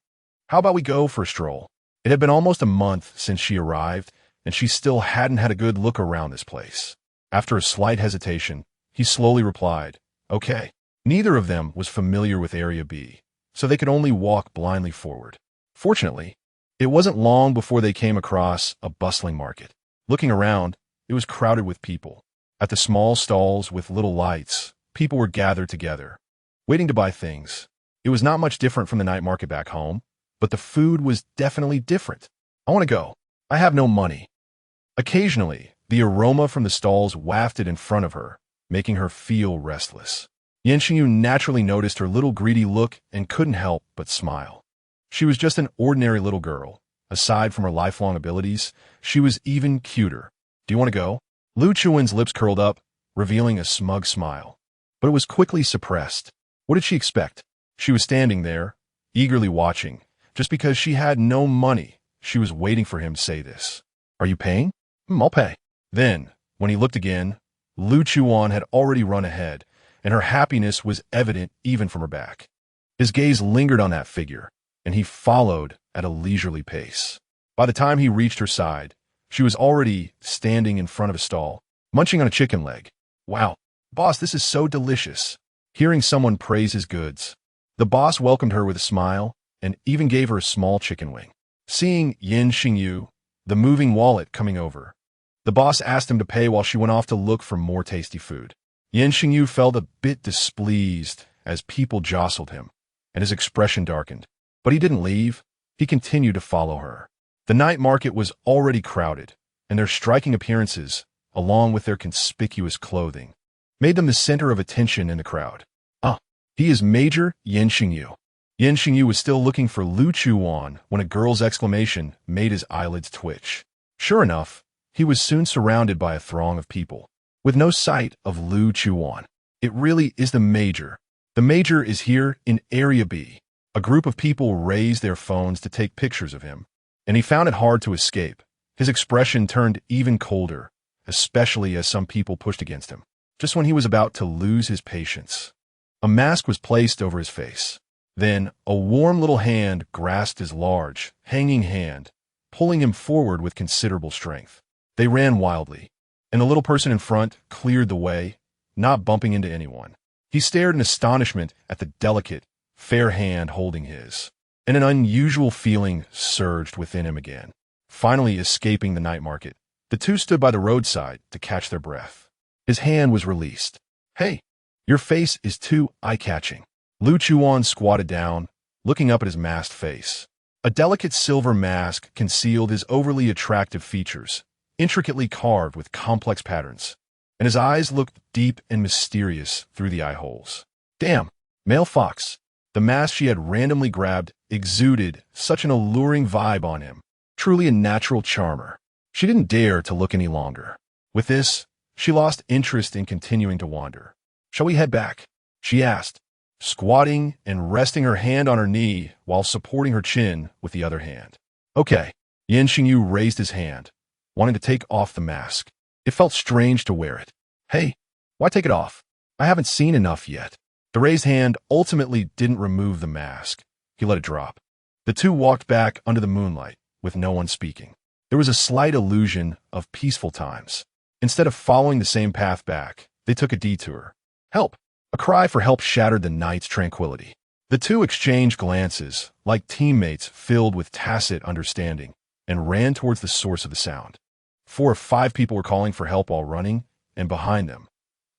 "How about we go for a stroll?" It had been almost a month since she arrived, and she still hadn't had a good look around this place. After a slight hesitation, he slowly replied, "Okay." Neither of them was familiar with Area B, so they could only walk blindly forward. Fortunately, it wasn't long before they came across a bustling market. Looking around, it was crowded with people. At the small stalls with little lights, people were gathered together, waiting to buy things. It was not much different from the night market back home, but the food was definitely different. "I want to go. I have no money." Occasionally, the aroma from the stalls wafted in front of her, making her feel restless. Nian Shengyu naturally noticed her little greedy look and couldn't help but smile. She was just an ordinary little girl. Aside from her lifelong abilities, she was even cuter. "Do you want to go?" Lu Chuan's lips curled up, revealing a smug smile. But it was quickly suppressed. What did she expect? She was standing there, eagerly watching. Just because she had no money, she was waiting for him to say this. "Are you paying?" I'll pay." Then, when he looked again, Lu Chuwan had already run ahead, and her happiness was evident even from her back. His gaze lingered on that figure, and he followed at a leisurely pace. By the time he reached her side, she was already standing in front of a stall, munching on a chicken leg. "Wow, boss, this is so delicious." Hearing someone praise his goods, the boss welcomed her with a smile and even gave her a small chicken wing. Seeing Nian Shengyu, the moving wallet, coming over, the boss asked him to pay while she went off to look for more tasty food. Nian Shengyu felt a bit displeased as people jostled him, and his expression darkened. But he didn't leave. He continued to follow her. The night market was already crowded, and their striking appearances, along with their conspicuous clothing, made them the center of attention in the crowd. "Ah, he is Major Nian Shengyu." Nian Shengyu was still looking for Lu Chuwan when a girl's exclamation made his eyelids twitch. Sure enough, he was soon surrounded by a throng of people, with no sight of Lu Chuwan. "It really is the Major. The Major is here in Area B." A group of people raised their phones to take pictures of him, and he found it hard to escape. His expression turned even colder, especially as some people pushed against him. Just when he was about to lose his patience, a mask was placed over his face. Then a warm little hand grasped his large, hanging hand, pulling him forward with considerable strength. They ran wildly, and the little person in front cleared the way, not bumping into anyone. He stared in astonishment at the delicate, fair hand holding his, and an unusual feeling surged within him again. Finally escaping the night market, the two stood by the roadside to catch their breath. His hand was released. "Hey, your face is too eye-catching." Lu Chuwan squatted down, looking up at his masked face. A delicate silver mask concealed his overly attractive features, intricately carved with complex patterns, and his eyes looked deep and mysterious through the eye holes. "Damn, male fox." The mask she had randomly grabbed exuded such an alluring vibe on him, truly a natural charmer. She didn't dare to look any longer. With this, She lost interest in continuing to wander. "Shall we head back?" she asked, squatting and resting her hand on her knee while supporting her chin with the other hand. "Okay." Nian Shengyu raised his hand, wanting to take off the mask. It felt strange to wear it. "Hey, why take it off? I haven't seen enough yet." The raised hand ultimately didn't remove the mask. He let it drop. The two walked back under the moonlight, with no one speaking. There was a slight illusion of peaceful times. Instead of following the same path back, they took a detour. "Help!" A cry for help shattered the night's tranquility. The two exchanged glances, like teammates filled with tacit understanding, and ran towards the source of the sound. 4 or 5 people were calling for help while running, and behind them,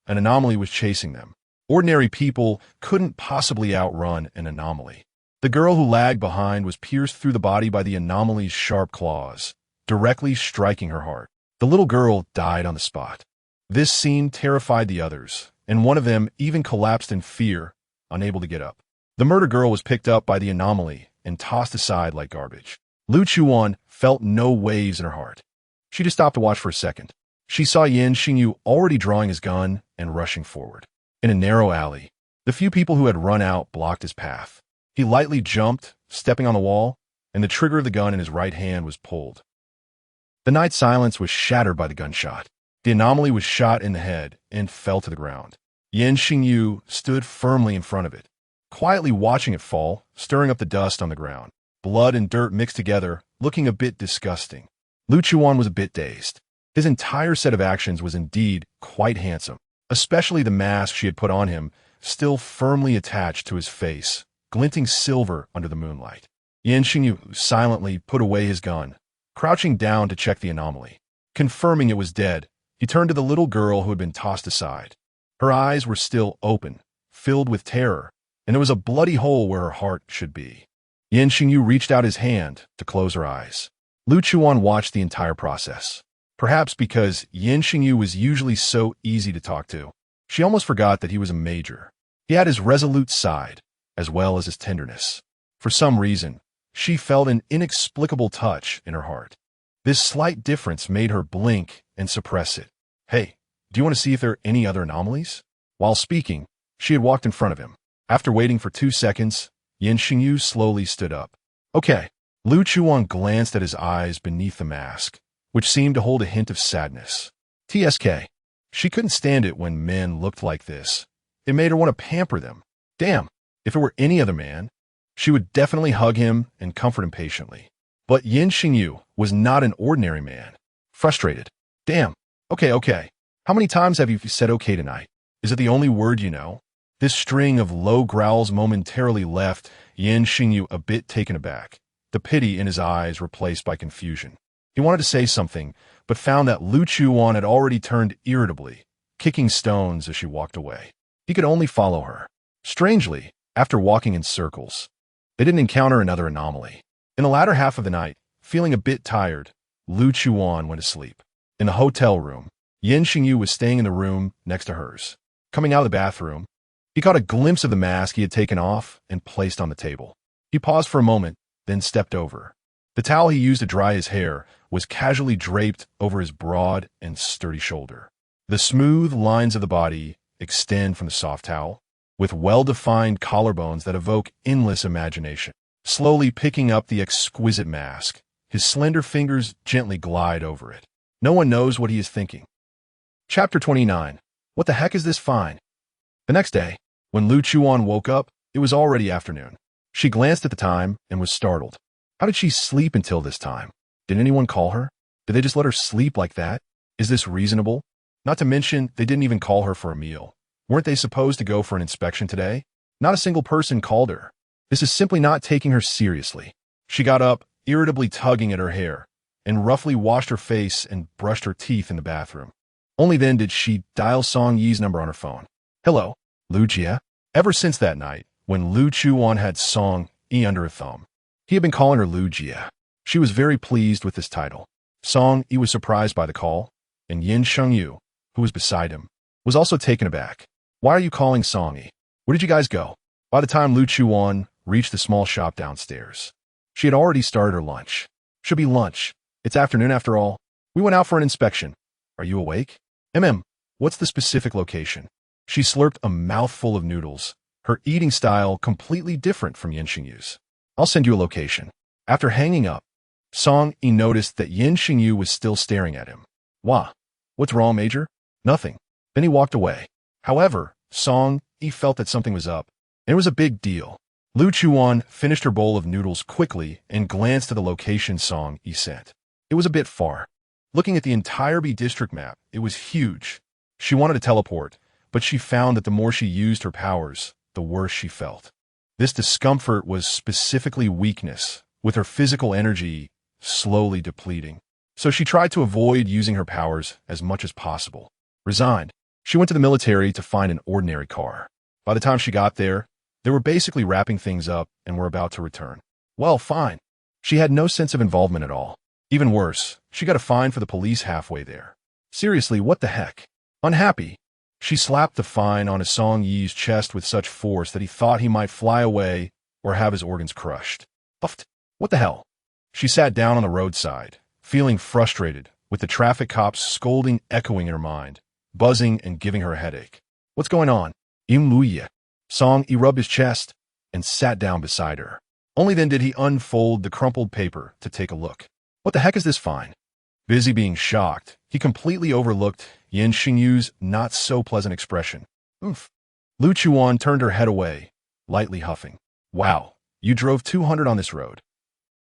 an anomaly was chasing them. Ordinary people couldn't possibly outrun an anomaly. The girl who lagged behind was pierced through the body by the anomaly's sharp claws, directly striking her heart. The little girl died on the spot. This scene terrified the others, and one of them even collapsed in fear, unable to get up. The murder girl was picked up by the anomaly and tossed aside like garbage. Lu Chuwan felt no waves in her heart. She just stopped to watch for a second. She saw Nian Shengyu already drawing his gun and rushing forward. In a narrow alley, the few people who had run out blocked his path. He lightly jumped, stepping on the wall, and the trigger of the gun in his right hand was pulled. The night silence was shattered by the gunshot. The anomaly was shot in the head and fell to the ground. Nian Shengyu stood firmly in front of it, quietly watching it fall, stirring up the dust on the ground. Blood and dirt mixed together, looking a bit disgusting. Lu Chuwan was a bit dazed. His entire set of actions was indeed quite handsome, especially the mask she had put on him, still firmly attached to his face, glinting silver under the moonlight. Nian Shengyu silently put away his gun, crouching down to check the anomaly. Confirming it was dead, he turned to the little girl who had been tossed aside. Her eyes were still open, filled with terror, and there was a bloody hole where her heart should be. Nian Shengyu reached out his hand to close her eyes. Lu Chuwan watched the entire process. Perhaps because Nian Shengyu was usually so easy to talk to, she almost forgot that he was a major. He had his resolute side, as well as his tenderness. For some reason, she felt an inexplicable touch in her heart. This slight difference made her blink and suppress it. "Hey, do you want to see if there are any other anomalies?" While speaking, she had walked in front of him. After waiting for 2 seconds, Nian Shengyu slowly stood up. "Okay." Lu Chuwan glanced at his eyes beneath the mask, which seemed to hold a hint of sadness. TSK. She couldn't stand it when men looked like this. It made her want to pamper them. Damn, if it were any other man, she would definitely hug him and comfort him patiently. But Nian Shengyu was not an ordinary man. Frustrated. "Damn. Okay. How many times have you said okay tonight? Is it the only word you know?" This string of low growls momentarily left Nian Shengyu a bit taken aback, the pity in his eyes replaced by confusion. He wanted to say something, but found that Lu Chuwan had already turned irritably, kicking stones as she walked away. He could only follow her. Strangely, after walking in circles, they didn't encounter another anomaly. In the latter half of the night, feeling a bit tired, Lu Chuwan went to sleep. In the hotel room, Nian Shengyu was staying in the room next to hers. Coming out of the bathroom, he caught a glimpse of the mask he had taken off and placed on the table. He paused for a moment, then stepped over. The towel he used to dry his hair was casually draped over his broad and sturdy shoulder. The smooth lines of the body extend from the soft towel, with well-defined collarbones that evoke endless imagination. Slowly picking up the exquisite mask, his slender fingers gently glide over it. No one knows what he is thinking. Chapter 29. What the heck is this fine? The next day, when Lu Chuwan woke up, it was already afternoon. She glanced at the time and was startled. How did she sleep until this time? Did anyone call her? Did they just let her sleep like that? Is this reasonable? Not to mention, they didn't even call her for a meal. Weren't they supposed to go for an inspection today? Not a single person called her. This is simply not taking her seriously. She got up, irritably tugging at her hair, and roughly washed her face and brushed her teeth in the bathroom. Only then did she dial Song Yi's number on her phone. "Hello, Lu Jia." Ever since that night, when Lu Chuwan had Song Yi under her thumb, he had been calling her Lu Jia. She was very pleased with this title. Song Yi was surprised by the call, and Nian Shengyu, who was beside him, was also taken aback. "Why are you calling Song Yi? Where did you guys go?" By the time Lu Chuwan reached the small shop downstairs, she had already started her lunch. "Should be lunch. It's afternoon after all. We went out for an inspection. Are you awake?" What's the specific location? She slurped a mouthful of noodles, her eating style completely different from Nian Shengyu's. I'll send you a location. After hanging up, Song Yi noticed that Nian Shengyu was still staring at him. Wah, what's wrong, Major? Nothing. Then he walked away. However, Song Yi felt that something was up, and it was a big deal. Lu Chuwan finished her bowl of noodles quickly and glanced at the location Song Yi sent. It was a bit far. Looking at the entire B district map, it was huge. She wanted to teleport, but she found that the more she used her powers, the worse she felt. This discomfort was specifically weakness, with her physical energy slowly depleting. So she tried to avoid using her powers as much as possible. Resigned, she went to the military to find an ordinary car. By the time she got there, they were basically wrapping things up and were about to return. Well, fine. She had no sense of involvement at all. Even worse, she got a fine for the police halfway there. Seriously, what the heck? Unhappy, she slapped the fine on Song Yi's chest with such force that he thought he might fly away or have his organs crushed. Puffed. What the hell? She sat down on the roadside, feeling frustrated, with the traffic cops scolding echoing in her mind, buzzing and giving her a headache. What's going on? Luye. Song Yi rubbed his chest and sat down beside her. Only then did he unfold the crumpled paper to take a look. What the heck is this fine? Busy being shocked, he completely overlooked Nian Shengyu's not-so-pleasant expression. Oof. Lu Chuwan turned her head away, lightly huffing. Wow, you drove 200 on this road.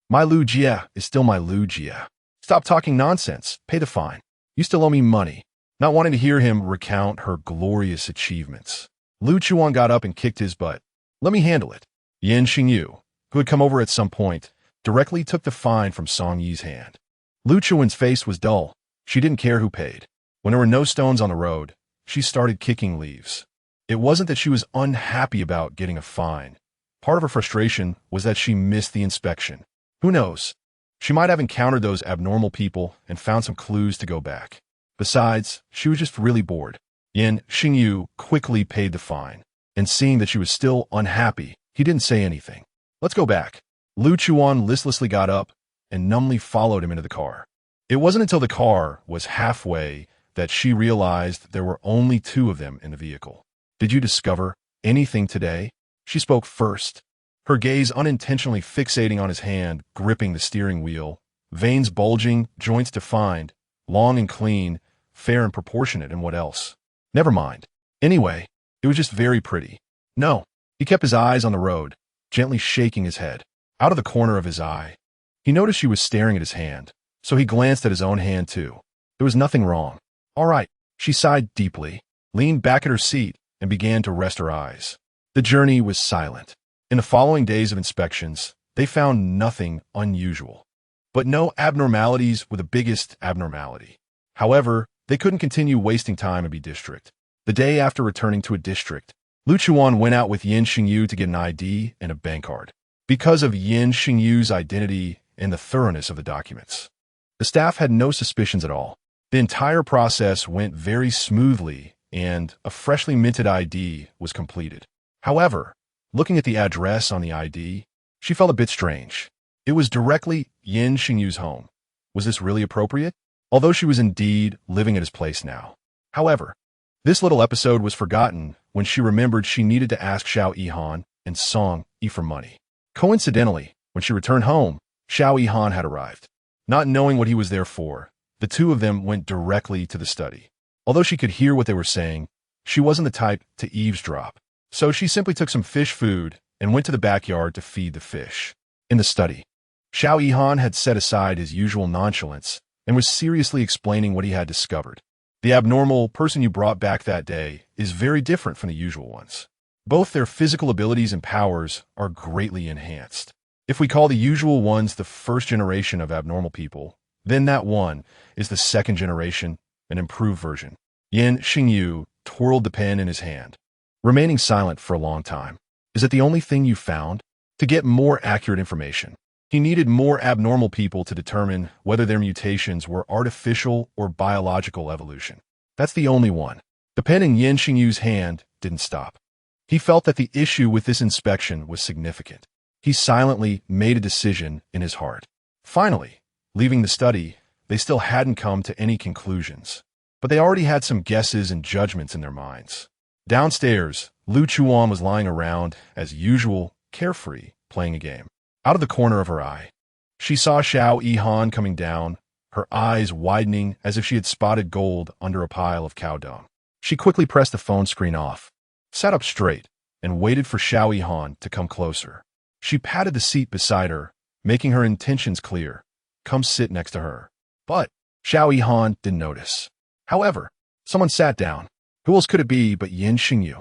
My Lu Jia is still my Lu Jia. Stop talking nonsense. Pay the fine. You still owe me money. Not wanting to hear him recount her glorious achievements, Lu Chuwan got up and kicked his butt. Let me handle it. Nian Shengyu, who had come over at some point, directly took the fine from Song Yi's hand. Lu Chuan's face was dull. She didn't care who paid. When there were no stones on the road, she started kicking leaves. It wasn't that she was unhappy about getting a fine. Part of her frustration was that she missed the inspection. Who knows? She might have encountered those abnormal people and found some clues to go back. Besides, she was just really bored. Nian Shengyu quickly paid the fine, and seeing that she was still unhappy, he didn't say anything. Let's go back. Lu Chuan listlessly got up and numbly followed him into the car. It wasn't until the car was halfway that she realized there were only two of them in the vehicle. Did you discover anything today? She spoke first, her gaze unintentionally fixating on his hand gripping the steering wheel, veins bulging, joints defined, long and clean, fair and proportionate, and what else? Never mind. Anyway, it was just very pretty. No. He kept his eyes on the road, gently shaking his head. Out of the corner of his eye, he noticed she was staring at his hand, so he glanced at his own hand too. There was nothing wrong. All right. She sighed deeply, leaned back at her seat, and began to rest her eyes. The journey was silent. In the following days of inspections, they found nothing unusual, but no abnormalities were the biggest abnormality. However, they couldn't continue wasting time in B district. The day after returning to a district, Lu Chuwan went out with Nian Shengyu to get an ID and a bank card. Because of Nian Shengyu's identity and the thoroughness of the documents, the staff had no suspicions at all. The entire process went very smoothly, and a freshly minted ID was completed. However, looking at the address on the ID, she felt a bit strange. It was directly Nian Shengyu's home. Was this really appropriate? Although she was indeed living at his place now. However, this little episode was forgotten when she remembered she needed to ask Xiao Yihan and Song Yi for money. Coincidentally, when she returned home, Xiao Yihan had arrived. Not knowing what he was there for, the two of them went directly to the study. Although she could hear what they were saying, she wasn't the type to eavesdrop. So she simply took some fish food and went to the backyard to feed the fish. In the study, Xiao Yihan had set aside his usual nonchalance and was seriously explaining what he had discovered. The abnormal person you brought back that day is very different from the usual ones. Both their physical abilities and powers are greatly enhanced. If we call the usual ones the first generation of abnormal people, then that one is the second generation, an improved version. Nian Shengyu twirled the pen in his hand, remaining silent for a long time. Is it the only thing you found? To get more accurate information, he needed more abnormal people to determine whether their mutations were artificial or biological evolution. That's the only one. The pen in Nian Shengyu's hand didn't stop. He felt that the issue with this inspection was significant. He silently made a decision in his heart. Finally, leaving the study, they still hadn't come to any conclusions. but they already had some guesses and judgments in their minds. Downstairs, Lu Chuwan was lying around, as usual, carefree, playing a game. Out of the corner of her eye, she saw Xiao Yihan coming down, her eyes widening as if she had spotted gold under a pile of cow dung. She quickly pressed the phone screen off, sat up straight, and waited for Xiao Yihan to come closer. She patted the seat beside her, making her intentions clear. Come sit next to her. But Xiao Yihan didn't notice. However, someone sat down. Who else could it be but Nian Shengyu?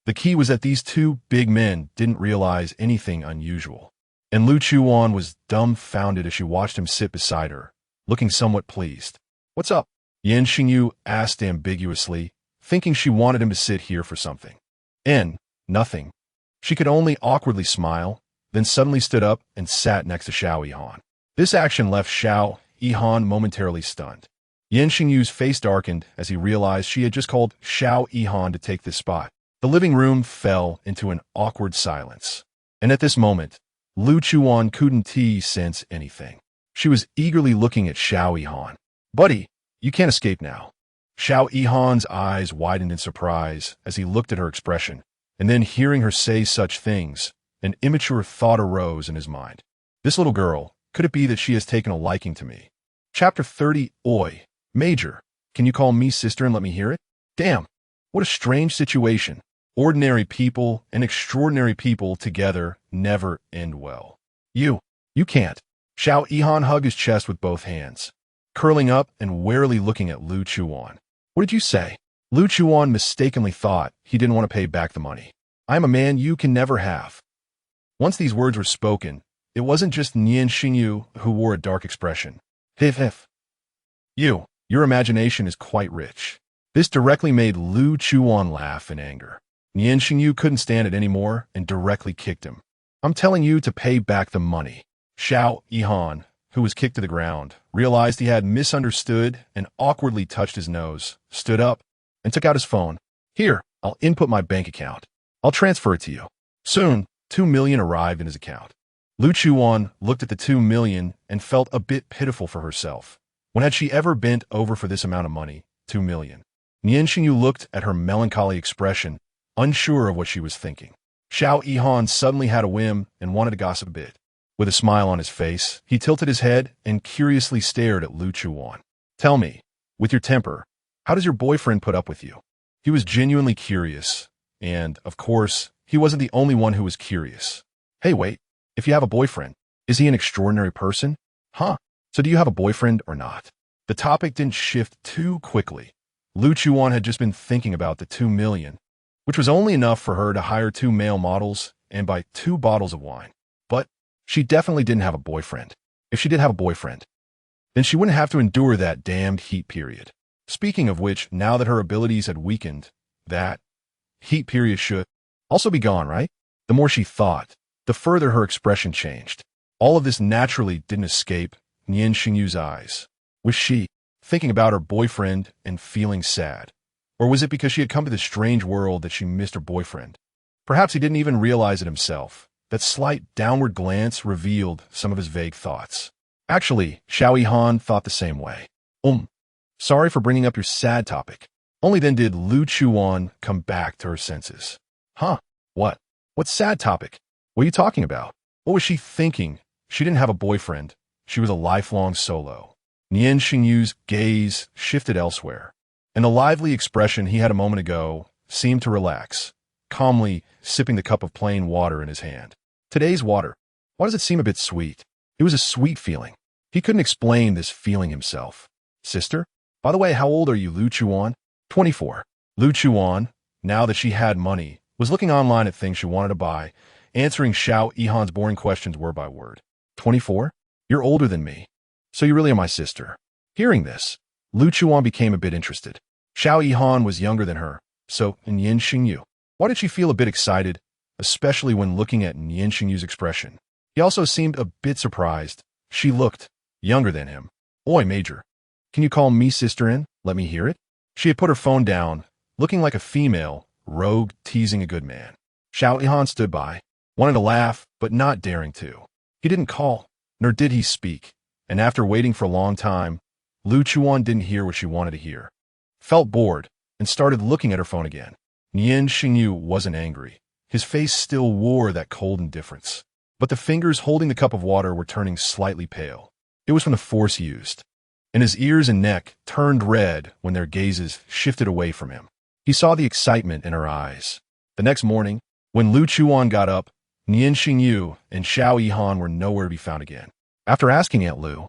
The key was that these two big men didn't realize anything unusual. And Lu Chuwan was dumbfounded as she watched him sit beside her, looking somewhat pleased. What's up? Nian Shengyu asked ambiguously, thinking she wanted him to sit here for something. Nothing. She could only awkwardly smile, then suddenly stood up and sat next to Xiao Yihan. This action left Xiao Yihan momentarily stunned. Nian Shengyu's face darkened as he realized she had just called Xiao Yihan to take this spot. The living room fell into an awkward silence. And at this moment, Lu Chuwan couldn't sense anything. She was eagerly looking at Xiao Yihan. Buddy, you can't escape now. Xiao Yihan's eyes widened in surprise as he looked at her expression, and then hearing her say such things, an immature thought arose in his mind. This little girl, could it be that she has taken a liking to me? Chapter 30. Oi, Major, can you call me sister and let me hear it? Damn, what a strange situation. Ordinary people and extraordinary people together never end well. You can't. Xiao Yihan hugged his chest with both hands, curling up and warily looking at Lu Chuwan. What did you say? Lu Chuwan mistakenly thought he didn't want to pay back the money. I'm a man you can never have. Once these words were spoken, it wasn't just Nian Shengyu who wore a dark expression. If. Your imagination is quite rich. This directly made Lu Chuwan laugh in anger. Nian Shengyu couldn't stand it anymore and directly kicked him. I'm telling you to pay back the money. Xiao Yihan, who was kicked to the ground, realized he had misunderstood and awkwardly touched his nose, stood up, and took out his phone. Here, I'll input my bank account. I'll transfer it to you. Soon, 2 million arrived in his account. Lu Chuwan looked at the 2 million and felt a bit pitiful for herself. When had she ever bent over for this amount of money? 2 million. Nian Shengyu looked at her melancholy expression, unsure of what she was thinking. Xiao Yihan suddenly had a whim and wanted to gossip a bit. With a smile on his face, he tilted his head and curiously stared at Lu Chuwan. Tell me, with your temper, how does your boyfriend put up with you? He was genuinely curious, and, of course, he wasn't the only one who was curious. Hey, wait, if you have a boyfriend, is he an extraordinary person? Huh? So do you have a boyfriend or not? The topic didn't shift too quickly. Lu Chuwan had just been thinking about the 2 million, which was only enough for her to hire 2 male models and buy 2 bottles of wine. But she definitely didn't have a boyfriend. If she did have a boyfriend, then she wouldn't have to endure that damned heat period. Speaking of which, now that her abilities had weakened, that heat period should also be gone, right? The more she thought, the further her expression changed. All of this naturally didn't escape Nian Shengyu's eyes. Was she thinking about her boyfriend and feeling sad? Or was it because she had come to this strange world that she missed her boyfriend? Perhaps he didn't even realize it himself. That slight downward glance revealed some of his vague thoughts. Actually, Xiao Yihan thought the same way. Sorry for bringing up your sad topic. Only then did Lu Chuwan come back to her senses. Huh? What? What sad topic? What are you talking about? What was she thinking? She didn't have a boyfriend. She was a lifelong solo. Nian Shengyu's gaze shifted elsewhere, and the lively expression he had a moment ago seemed to relax, calmly sipping the cup of plain water in his hand. Today's water. Why does it seem a bit sweet? It was a sweet feeling. He couldn't explain this feeling himself. Sister? By the way, how old are you, Lu Chuwan? 24. Lu Chuwan, now that she had money, was looking online at things she wanted to buy, answering Xiao Yihan's boring questions word by word. 24? You're older than me. So you really are my sister. Hearing this, Lu Chuwan became a bit interested. Xiao Yihan was younger than her, so Nian Shengyu. Why did she feel a bit excited, especially when looking at Nian Shengyu's expression? He also seemed a bit surprised. She looked younger than him. Oi, Major. Can you call me sister in? Let me hear it. She had put her phone down, looking like a female, rogue teasing a good man. Xiao Yihan stood by, wanted to laugh, but not daring to. He didn't call, nor did he speak, and after waiting for a long time, Lu Chuwan didn't hear what she wanted to hear. felt bored, and started looking at her phone again. Nian Shengyu wasn't angry. His face still wore that cold indifference. But the fingers holding the cup of water were turning slightly pale. It was from the force used. And his ears and neck turned red when their gazes shifted away from him. He saw the excitement in her eyes. The next morning, when Lu Chuwan got up, Nian Shengyu and Xiao Yihan were nowhere to be found again. After asking Aunt Lu,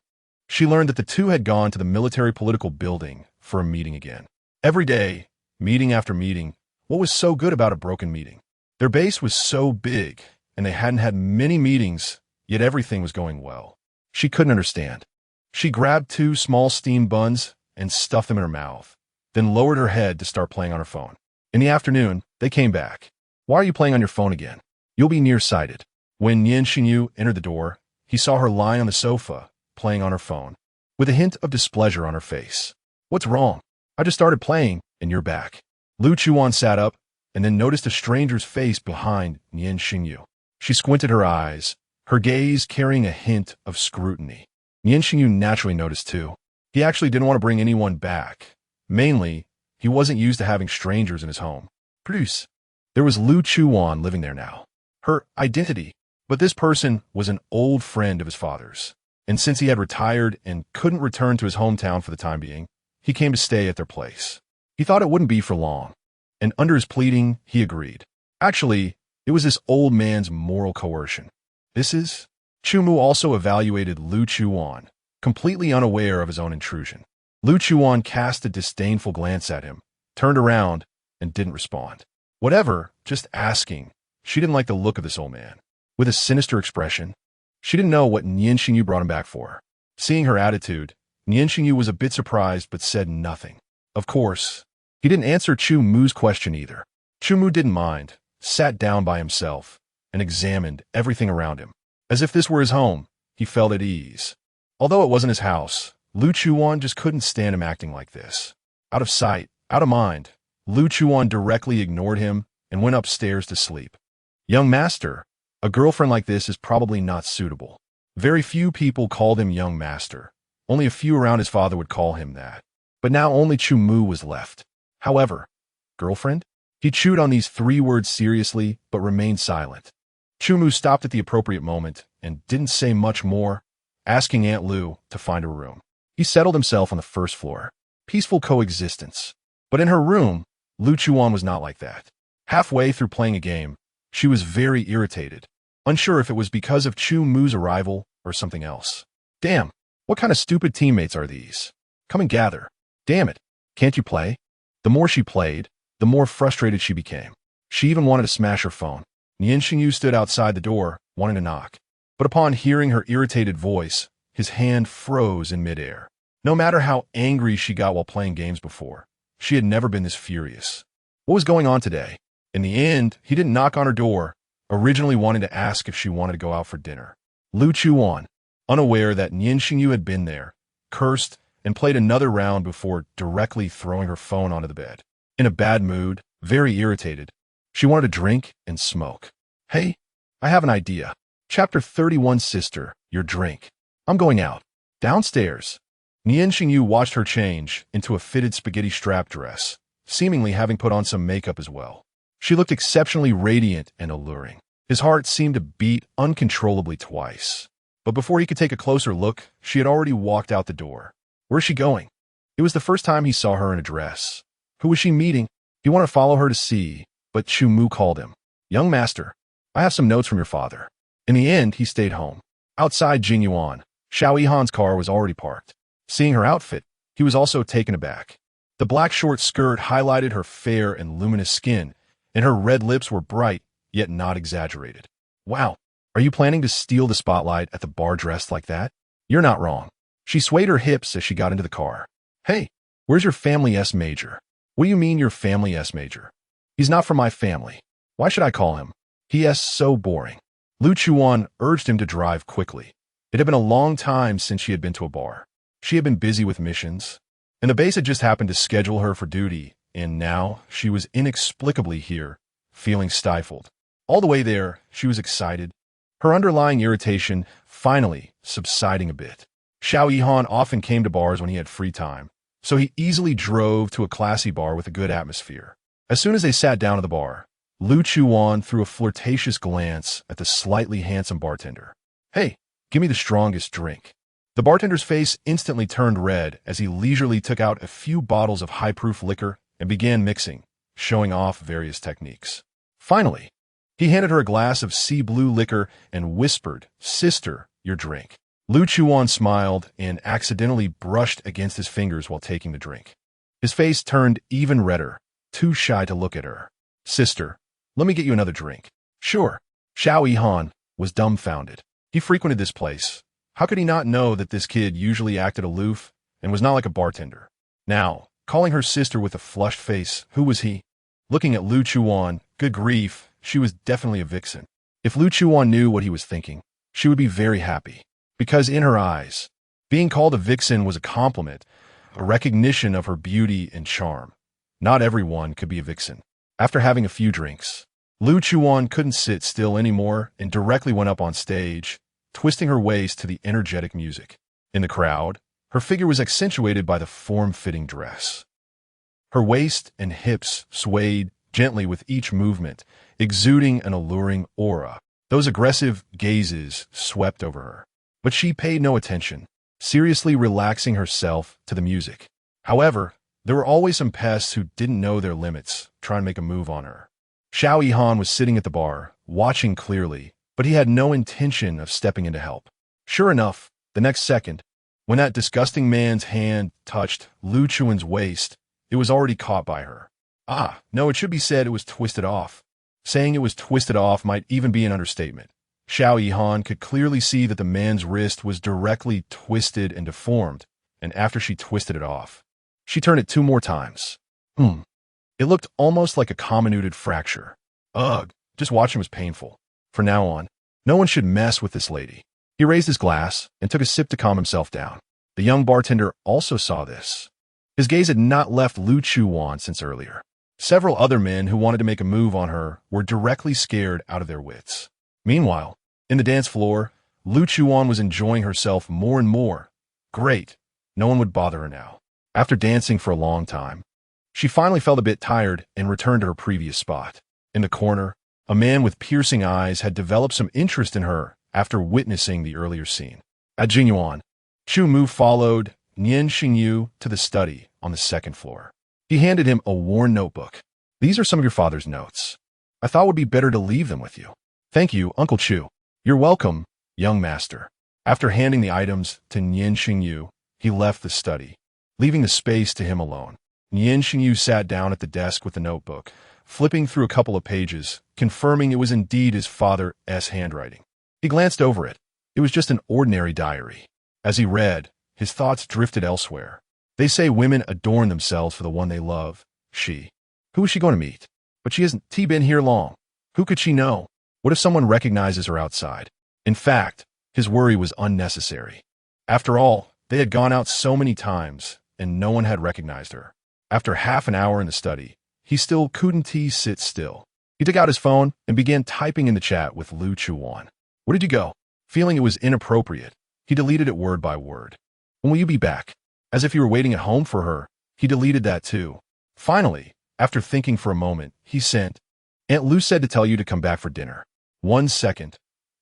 she learned that the two had gone to the military-political building for a meeting again. Every day, meeting after meeting, what was so good about a broken meeting? Their base was so big, and they hadn't had many meetings, yet everything was going well. She couldn't understand. She grabbed 2 small steamed buns and stuffed them in her mouth, then lowered her head to start playing on her phone. In the afternoon, they came back. Why are you playing on your phone again? You'll be nearsighted. When Nian Shengyu entered the door, he saw her lying on the sofa, playing on her phone, with a hint of displeasure on her face. What's wrong? I just started playing, and you're back. Lu Chuwan sat up, and then noticed a stranger's face behind Nian Shengyu. She squinted her eyes, her gaze carrying a hint of scrutiny. Nian Shengyu naturally noticed too. He actually didn't want to bring anyone back. Mainly, he wasn't used to having strangers in his home. Plus, there was Lu Chuwan living there now. Her identity. But this person was an old friend of his father's. And since he had retired and couldn't return to his hometown for the time being, he came to stay at their place. He thought it wouldn't be for long. And under his pleading, he agreed. Actually, it was this old man's moral coercion. Chumu also evaluated Lu Chuwan, completely unaware of his own intrusion. Lu Chuwan cast a disdainful glance at him, turned around, and didn't respond. Whatever, just asking. She didn't like the look of this old man. With a sinister expression, she didn't know what Nian Shengyu brought him back for. Seeing her attitude, Nian Shengyu was a bit surprised but said nothing. Of course, he didn't answer Chu Mu's question either. Chu Mu didn't mind, sat down by himself, and examined everything around him. As if this were his home, he felt at ease. Although it wasn't his house, Lu Chuwan just couldn't stand him acting like this. Out of sight, out of mind, Lu Chuwan directly ignored him and went upstairs to sleep. Young master, a girlfriend like this is probably not suitable. Very few people called him young master. Only a few around his father would call him that. But now only Chu Mu was left. However, girlfriend? He chewed on these 3 words seriously, but remained silent. Chu Mu stopped at the appropriate moment and didn't say much more, asking Aunt Lu to find a room. He settled himself on the first floor. Peaceful coexistence. But in her room, Lu Chuwan was not like that. Halfway through playing a game, she was very irritated, unsure if it was because of Chu Mu's arrival or something else. Damn, what kind of stupid teammates are these? Come and gather. Damn it, can't you play? The more she played, the more frustrated she became. She even wanted to smash her phone. Nian Shengyu stood outside the door, wanting to knock. But upon hearing her irritated voice, his hand froze in midair. No matter how angry she got while playing games before, she had never been this furious. What was going on today? In the end, he didn't knock on her door, originally wanting to ask if she wanted to go out for dinner. Lu Chuwan, unaware that Nian Shengyu had been there, cursed and played another round before directly throwing her phone onto the bed. In a bad mood, very irritated, she wanted to drink and smoke. Hey, I have an idea. Chapter 31, Sister, your drink. I'm going out. Downstairs. Nian Shengyu watched her change into a fitted spaghetti strap dress, seemingly having put on some makeup as well. She looked exceptionally radiant and alluring. His heart seemed to beat uncontrollably twice. But before he could take a closer look, she had already walked out the door. Where's she going? It was the first time he saw her in a dress. Who was she meeting? He wanted to follow her to see, but Chu Mu called him. Young master, I have some notes from your father. In the end, he stayed home. Outside Jinyuan, Xiao Yihan's car was already parked. Seeing her outfit, he was also taken aback. The black short skirt highlighted her fair and luminous skin, and her red lips were bright, yet not exaggerated. Wow, are you planning to steal the spotlight at the bar dressed like that? You're not wrong. She swayed her hips as she got into the car. Hey, where's your family S major? What do you mean your family S major? He's not from my family. Why should I call him? He is so boring. Lu Chuwan urged him to drive quickly. It had been a long time since she had been to a bar. She had been busy with missions, and the base had just happened to schedule her for duty, and now she was inexplicably here, feeling stifled. All the way there, she was excited, her underlying irritation finally subsiding a bit. Xiao Yihan often came to bars when he had free time, so he easily drove to a classy bar with a good atmosphere. As soon as they sat down at the bar, Lu Chuwan threw a flirtatious glance at the slightly handsome bartender. "Hey, give me the strongest drink." The bartender's face instantly turned red as he leisurely took out a few bottles of high-proof liquor and began mixing, showing off various techniques. Finally, he handed her a glass of sea blue liquor and whispered, "Sister, your drink." Lu Chuan smiled and accidentally brushed against his fingers while taking the drink. His face turned even redder, too shy to look at her. "Sister, let me get you another drink." "Sure." Xiao Yihan was dumbfounded. He frequented this place. How could he not know that this kid usually acted aloof and was not like a bartender? Now, calling her sister with a flushed face, who was he? Looking at Lu Chuan, good grief, she was definitely a vixen. If Lu Chuan knew what he was thinking, she would be very happy. Because in her eyes, being called a vixen was a compliment, a recognition of her beauty and charm. Not everyone could be a vixen. After having a few drinks, Lu Chuan couldn't sit still anymore and directly went up on stage, twisting her waist to the energetic music. In the crowd, her figure was accentuated by the form-fitting dress. Her waist and hips swayed gently with each movement, exuding an alluring aura. Those aggressive gazes swept over her. But she paid no attention, seriously relaxing herself to the music. However, there were always some pests who didn't know their limits, trying to make a move on her. Xiao Yihan was sitting at the bar, watching clearly, but he had no intention of stepping in to help. Sure enough, the next second, when that disgusting man's hand touched Lu Chuan's waist, it was already caught by her. No, it should be said it was twisted off. Saying it was twisted off might even be an understatement. Xiao Yihan could clearly see that the man's wrist was directly twisted and deformed, and after she twisted it off, she turned it 2 more times. It looked almost like a comminuted fracture. Ugh, just watching was painful. From now on, no one should mess with this lady. He raised his glass and took a sip to calm himself down. The young bartender also saw this. His gaze had not left Lu Chuan since earlier. Several other men who wanted to make a move on her were directly scared out of their wits. Meanwhile, in the dance floor, Lu Chuan was enjoying herself more and more. Great, no one would bother her now. After dancing for a long time, she finally felt a bit tired and returned to her previous spot. In the corner, a man with piercing eyes had developed some interest in her after witnessing the earlier scene. At Jingyuan, Chu Mu followed Nian Shengyu to the study on the 2nd floor. He handed him a worn notebook. "These are some of your father's notes. I thought it would be better to leave them with you." "Thank you, Uncle Chu." "You're welcome, young master." After handing the items to Nian Shengyu, he left the study, leaving the space to him alone. Nian Shengyu sat down at the desk with the notebook, flipping through a couple of pages, confirming it was indeed his father's handwriting. He glanced over it. It was just an ordinary diary. As he read, his thoughts drifted elsewhere. They say women adorn themselves for the one they love. She. Who is she going to meet? But she hasn't been here long. Who could she know? What if someone recognizes her outside? In fact, his worry was unnecessary. After all, they had gone out so many times, and no one had recognized her. After half an hour in the study, he still couldn't sit still. He took out his phone and began typing in the chat with Lu Chuwan. "Where did you go?" Feeling it was inappropriate, he deleted it word by word. "When will you be back?" As if he were waiting at home for her, he deleted that too. Finally, after thinking for a moment, he sent, "Aunt Lu said to tell you to come back for dinner." 1 second,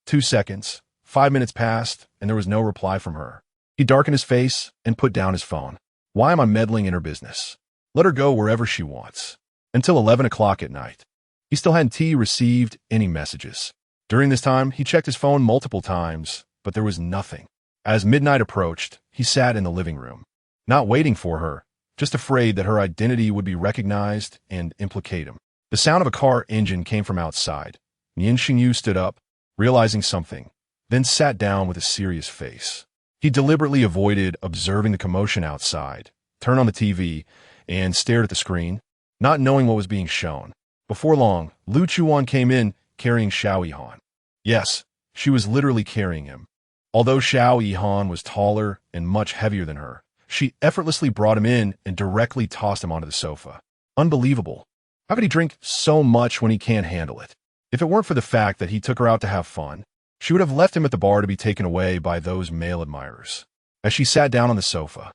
2 seconds, 5 minutes passed, and there was no reply from her. He darkened his face and put down his phone. Why am I meddling in her business? Let her go wherever she wants. Until 11 o'clock at night. He still hadn't received any messages. During this time, he checked his phone multiple times, but there was nothing. As midnight approached, he sat in the living room, not waiting for her, just afraid that her identity would be recognized and implicate him. The sound of a car engine came from outside. Nian Shengyu stood up, realizing something, then sat down with a serious face. He deliberately avoided observing the commotion outside, turned on the TV, and stared at the screen, not knowing what was being shown. Before long, Lu Chuwan came in, carrying Xiao Yihan. Yes, she was literally carrying him. Although Xiao Yihan was taller and much heavier than her, she effortlessly brought him in and directly tossed him onto the sofa. Unbelievable. How could he drink so much when he can't handle it? If it weren't for the fact that he took her out to have fun, she would have left him at the bar to be taken away by those male admirers. As she sat down on the sofa,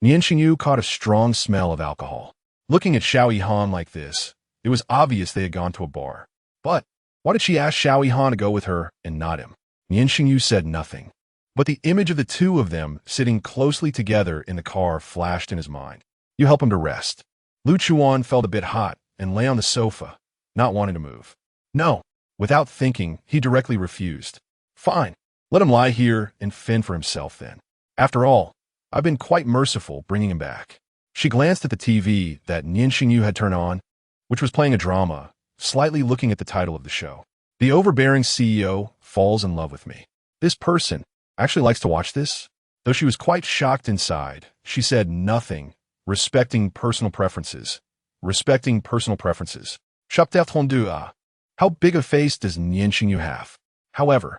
Nian Shengyu caught a strong smell of alcohol. Looking at Xiao Yihan like this, it was obvious they had gone to a bar. But why did she ask Xiao Yihan to go with her and not him? Nian Shengyu said nothing. But the image of the two of them sitting closely together in the car flashed in his mind. You help him to rest. Lu Chuwan felt a bit hot and lay on the sofa, not wanting to move. No. Without thinking, he directly refused. Fine. Let him lie here and fend for himself then. After all, I've been quite merciful bringing him back. She glanced at the TV that Nian Shengyu had turned on, which was playing a drama, slightly looking at the title of the show. The overbearing CEO falls in love with me. This person actually likes to watch this? Though she was quite shocked inside, she said nothing, respecting personal preferences. Respecting personal preferences. How big a face does Nian Shengyu have? However,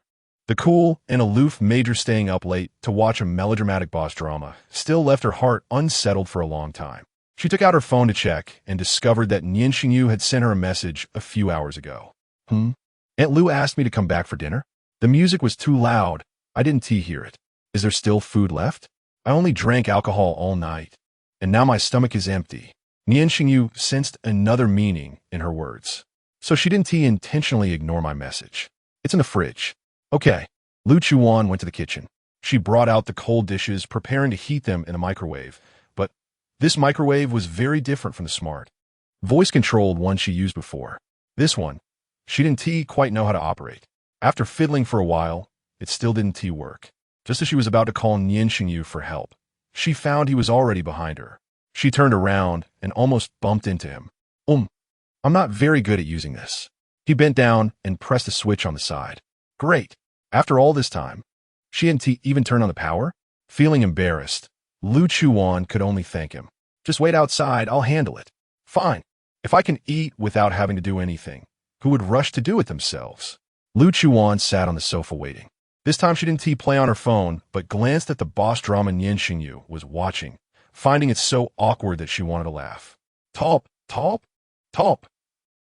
the cool and aloof major staying up late to watch a melodramatic boss drama still left her heart unsettled for a long time. She took out her phone to check and discovered that Nian Shengyu had sent her a message a few hours ago. Aunt Lu asked me to come back for dinner. The music was too loud. I didn't hear it. Is there still food left? I only drank alcohol all night, and now my stomach is empty. Nian Shengyu sensed another meaning in her words. So she didn't intentionally ignore my message. It's in the fridge. Okay. Lu Chuwan went to the kitchen. She brought out the cold dishes, preparing to heat them in a microwave. But this microwave was very different from the smart, voice-controlled one she used before. This one, she didn't quite know how to operate. After fiddling for a while, it still didn't work. Just as she was about to call Nian Shengyu for help, she found he was already behind her. She turned around and almost bumped into him. I'm not very good at using this. He bent down and pressed a switch on the side. Great. After all this time, she hadn't even turned on the power? Feeling embarrassed, Lu Chuwan could only thank him. Just wait outside, I'll handle it. Fine. If I can eat without having to do anything, who would rush to do it themselves? Lu Chuwan sat on the sofa waiting. This time she didn't play on her phone, but glanced at the boss drama Nian Shengyu was watching, finding it so awkward that she wanted to laugh. Talp.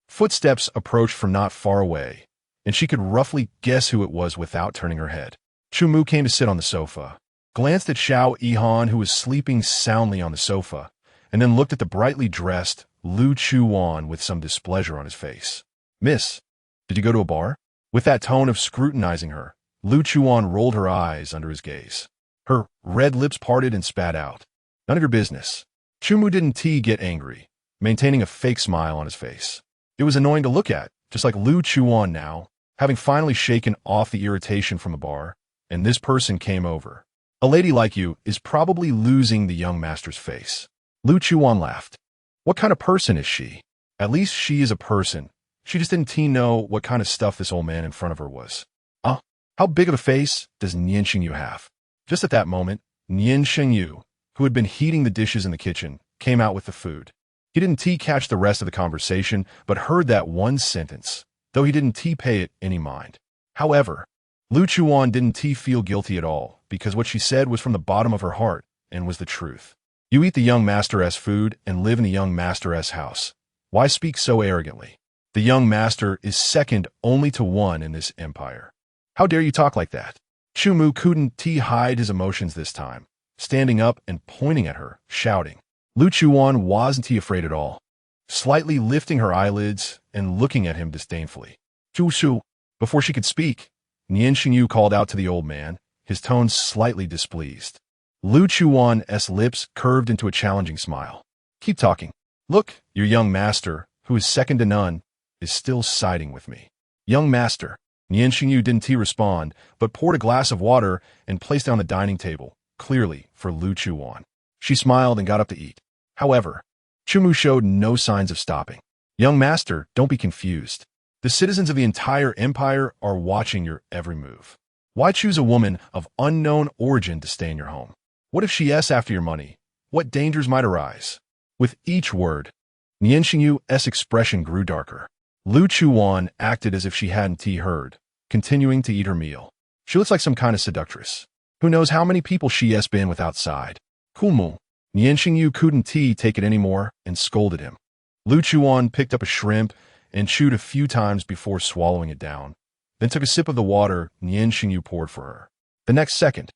Footsteps approached from not far away, and she could roughly guess who it was without turning her head. Chumu came to sit on the sofa, glanced at Xiao Yihan, who was sleeping soundly on the sofa, and then looked at the brightly dressed Lu Chuwan with some displeasure on his face. Miss, did you go to a bar? With that tone of scrutinizing her, Lu Chuwan rolled her eyes under his gaze. Her red lips parted and spat out. None of your business. Chumu didn't get angry, maintaining a fake smile on his face. It was annoying to look at, just like Lu Chuwan now, having finally shaken off the irritation from the bar, and this person came over. A lady like you is probably losing the young master's face. Lu Chuwan laughed. What kind of person is she? At least she is a person. She just didn't know what kind of stuff this old man in front of her was. How big of a face does Nian Shengyu have? Just at that moment, Nian Shengyu, who had been heating the dishes in the kitchen, came out with the food. He didn't catch the rest of the conversation, but heard that one sentence, though he didn't pay it any mind. However, Lu Chuwan didn't feel guilty at all, because what she said was from the bottom of her heart and was the truth. You eat the young master's food and live in the young master's house. Why speak so arrogantly? The young master is second only to one in this empire. How dare you talk like that? Chumu couldn't hide his emotions this time, standing up and pointing at her, shouting. Lu Chuwan wasn't afraid at all, slightly lifting her eyelids and looking at him disdainfully. Chu. Before she could speak, Nian Shengyu called out to the old man, his tone slightly displeased. Lu Chuwan's lips curved into a challenging smile. Keep talking. Look, your young master, who is second to none, is still siding with me. Young master. Nian Shengyu didn't respond, but poured a glass of water and placed it on the dining table, clearly for Lu Chuwan. She smiled and got up to eat. However, Chumu showed no signs of stopping. Young master, don't be confused. The citizens of the entire empire are watching your every move. Why choose a woman of unknown origin to stay in your home? What if she asks after your money? What dangers might arise? With each word, Nian Shengyu's expression grew darker. Lu Chuwan acted as if she hadn't heard, continuing to eat her meal. She looks like some kind of seductress. Who knows how many people she has been with outside. Kumu. Nian Shengyu couldn't take it anymore and scolded him. Lu Chuwan picked up a shrimp and chewed a few times before swallowing it down, then took a sip of the water Nian Shengyu poured for her. The next second,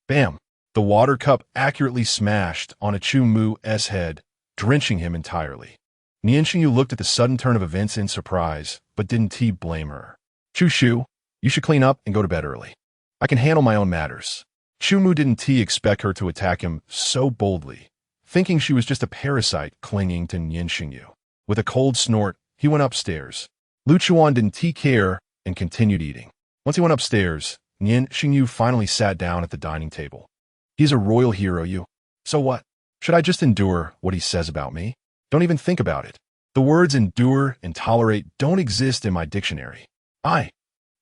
bam, The water cup accurately smashed on a Chu Mu's head, drenching him entirely. Nian Shengyu looked at the sudden turn of events in surprise, but didn't blame her. Chu Shu, you should clean up and go to bed early. I can handle my own matters. Chu Mu didn't expect her to attack him so boldly, thinking she was just a parasite clinging to Nian Shengyu. With a cold snort, he went upstairs. Lu Chuwan didn't care and continued eating. Once he went upstairs, Nian Shengyu finally sat down at the dining table. He's a royal hero, you. So what? Should I just endure what he says about me? Don't even think about it. The words endure and tolerate don't exist in my dictionary. I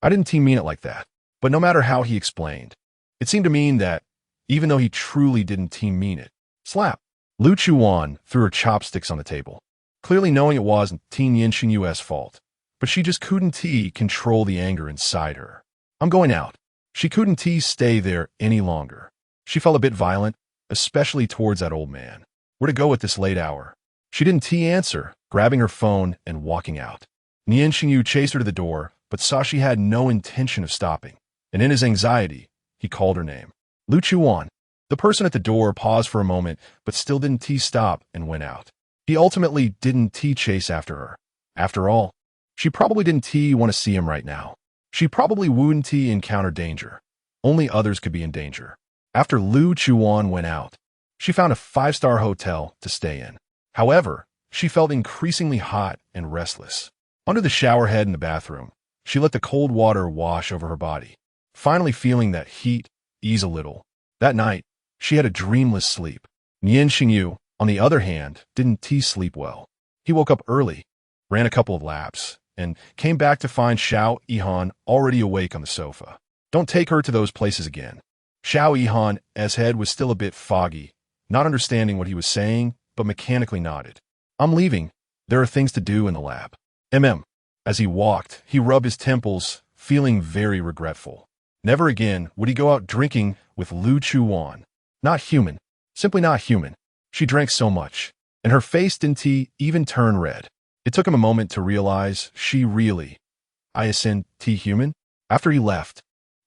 didn't mean it like that. But no matter how he explained, it seemed to mean that, even though he truly didn't mean it. Slap. Lu Chuwan threw her chopsticks on the table, clearly knowing it wasn't Nian Shengyu's fault. But she just couldn't control the anger inside her. I'm going out. She couldn't stay there any longer. She felt a bit violent, especially towards that old man. Where to go at this late hour? She didn't answer, grabbing her phone and walking out. Nian Shengyu chased her to the door, but saw she had no intention of stopping. And in his anxiety, he called her name. Lu Chuwan. The person at the door paused for a moment, but still didn't stop and went out. He ultimately didn't chase after her. After all, she probably didn't want to see him right now. She probably wouldn't encounter danger. Only others could be in danger. After Lu Chuwan went out, she found a 5-star hotel to stay in. However, she felt increasingly hot and restless. Under the shower head in the bathroom, she let the cold water wash over her body, finally feeling that heat ease a little. That night, she had a dreamless sleep. Nian Shengyu, on the other hand, didn't sleep well. He woke up early, ran a couple of laps, and came back to find Xiao Yihan already awake on the sofa. Don't take her to those places again. Xiao Yihan's head was still a bit foggy, not understanding what he was saying, but mechanically nodded. I'm leaving. There are things to do in the lab. As he walked, he rubbed his temples, feeling very regretful. Never again would he go out drinking with Lu Chuwan. Not human. Simply not human. She drank so much, and her face didn't even turn red. It took him a moment to realize she really isn't human. After he left,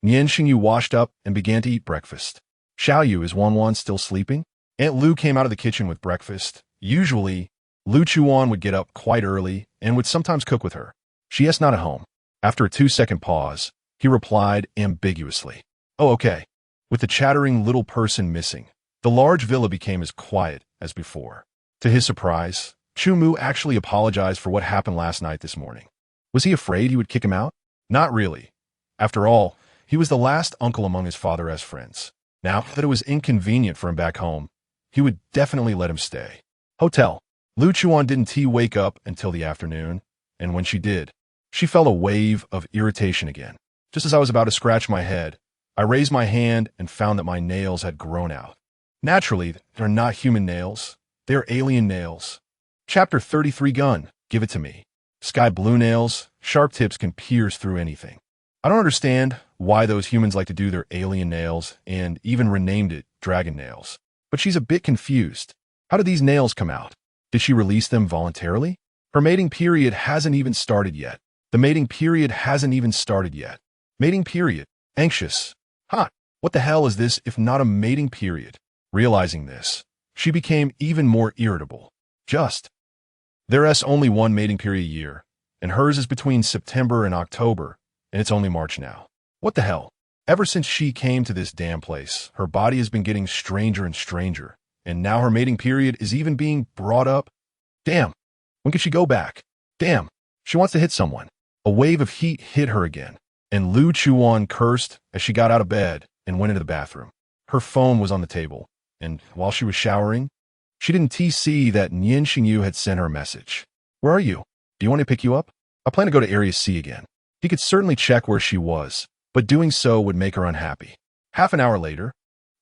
Nian Shengyu washed up and began to eat breakfast. Xiaoyu, is Wanwan still sleeping? Aunt Lu came out of the kitchen with breakfast. Usually, Lu Chuwan would get up quite early and would sometimes cook with her. She is not at home. After a 2-second pause, he replied ambiguously. Oh, okay. With the chattering little person missing, the large villa became as quiet as before. To his surprise, Chu Mu actually apologized for what happened last night this morning. Was he afraid he would kick him out? Not really. After all, he was the last uncle among his father's friends. Now that it was inconvenient for him back home, he would definitely let him stay. Hotel. Lu Chuan didn't wake up until the afternoon, and when she did, she felt a wave of irritation again. Just as I was about to scratch my head, I raised my hand and found that my nails had grown out. Naturally, they're not human nails. They're alien nails. Chapter 33 Gun. Give it to me. Sky blue nails, sharp tips can pierce through anything. I don't understand why those humans like to do their alien nails and even renamed it dragon nails. But she's a bit confused. How did these nails come out? Did she release them voluntarily? Her mating period hasn't even started yet. The mating period hasn't even started yet. Mating period. Anxious. Hot. What the hell is this if not a mating period? Realizing this, she became even more irritable. There's only one mating period a year, and hers is between September and October, and it's only March now. What the hell? Ever since she came to this damn place, her body has been getting stranger and stranger, and now her mating period is even being brought up. Damn. When can she go back? Damn. She wants to hit someone. A wave of heat hit her again, and Lu Chuwan cursed as she got out of bed and went into the bathroom. Her phone was on the table, and while she was showering, she didn't see that Nian Shengyu had sent her a message. Where are you? Do you want me to pick you up? I plan to go to Area C again. He could certainly check where she was, but doing so would make her unhappy. Half an hour later,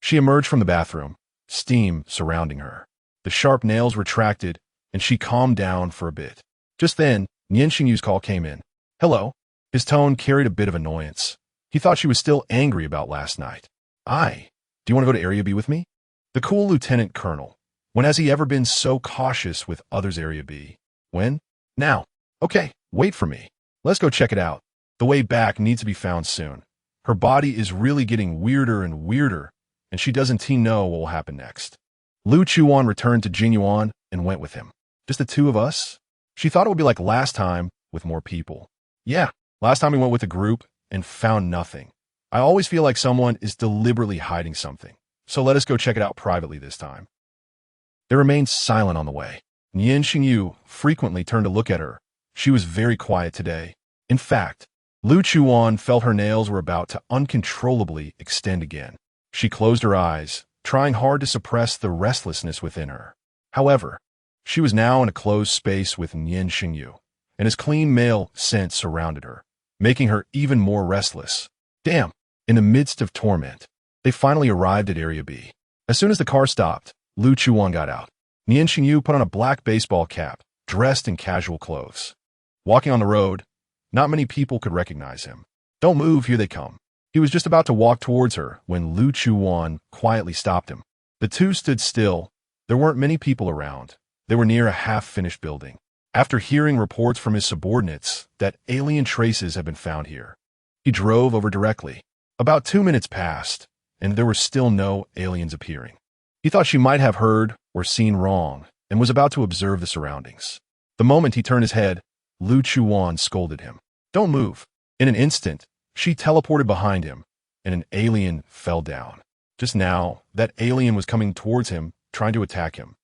she emerged from the bathroom, steam surrounding her. The sharp nails retracted, and she calmed down for a bit. Just then, Nian Shengyu's call came in. Hello. His tone carried a bit of annoyance. He thought she was still angry about last night. Do you want to go to Area B with me? The cool lieutenant colonel. When has he ever been so cautious with others? Area B. When? Now. Okay, wait for me. Let's go check it out. The way back needs to be found soon. Her body is really getting weirder and weirder, and she doesn't know what will happen next. Lu Chuwan returned to Jingyuan and went with him. Just the two of us? She thought it would be like last time with more people. Yeah, last time we went with a group and found nothing. I always feel like someone is deliberately hiding something, so let us go check it out privately this time. They remained silent on the way. Nian Shengyu frequently turned to look at her. She was very quiet today. In fact, Lu Chuwan felt her nails were about to uncontrollably extend again. She closed her eyes, trying hard to suppress the restlessness within her. However, she was now in a closed space with Nian Shengyu, and his clean male scent surrounded her, making her even more restless. Damn! In the midst of torment, they finally arrived at Area B. As soon as the car stopped, Lu Chuwan got out. Nian Shengyu put on a black baseball cap, dressed in casual clothes. Walking on the road, not many people could recognize him. Don't move, here they come. He was just about to walk towards her when Lu Chuwan quietly stopped him. The two stood still. There weren't many people around. They were near a half-finished building. After hearing reports from his subordinates that alien traces had been found here, he drove over directly. About 2 minutes passed, and there were still no aliens appearing. He thought she might have heard or seen wrong and was about to observe the surroundings. The moment he turned his head, Lu Chuwan scolded him. Don't move. In an instant, she teleported behind him, and an alien fell down. Just now, that alien was coming towards him, trying to attack him.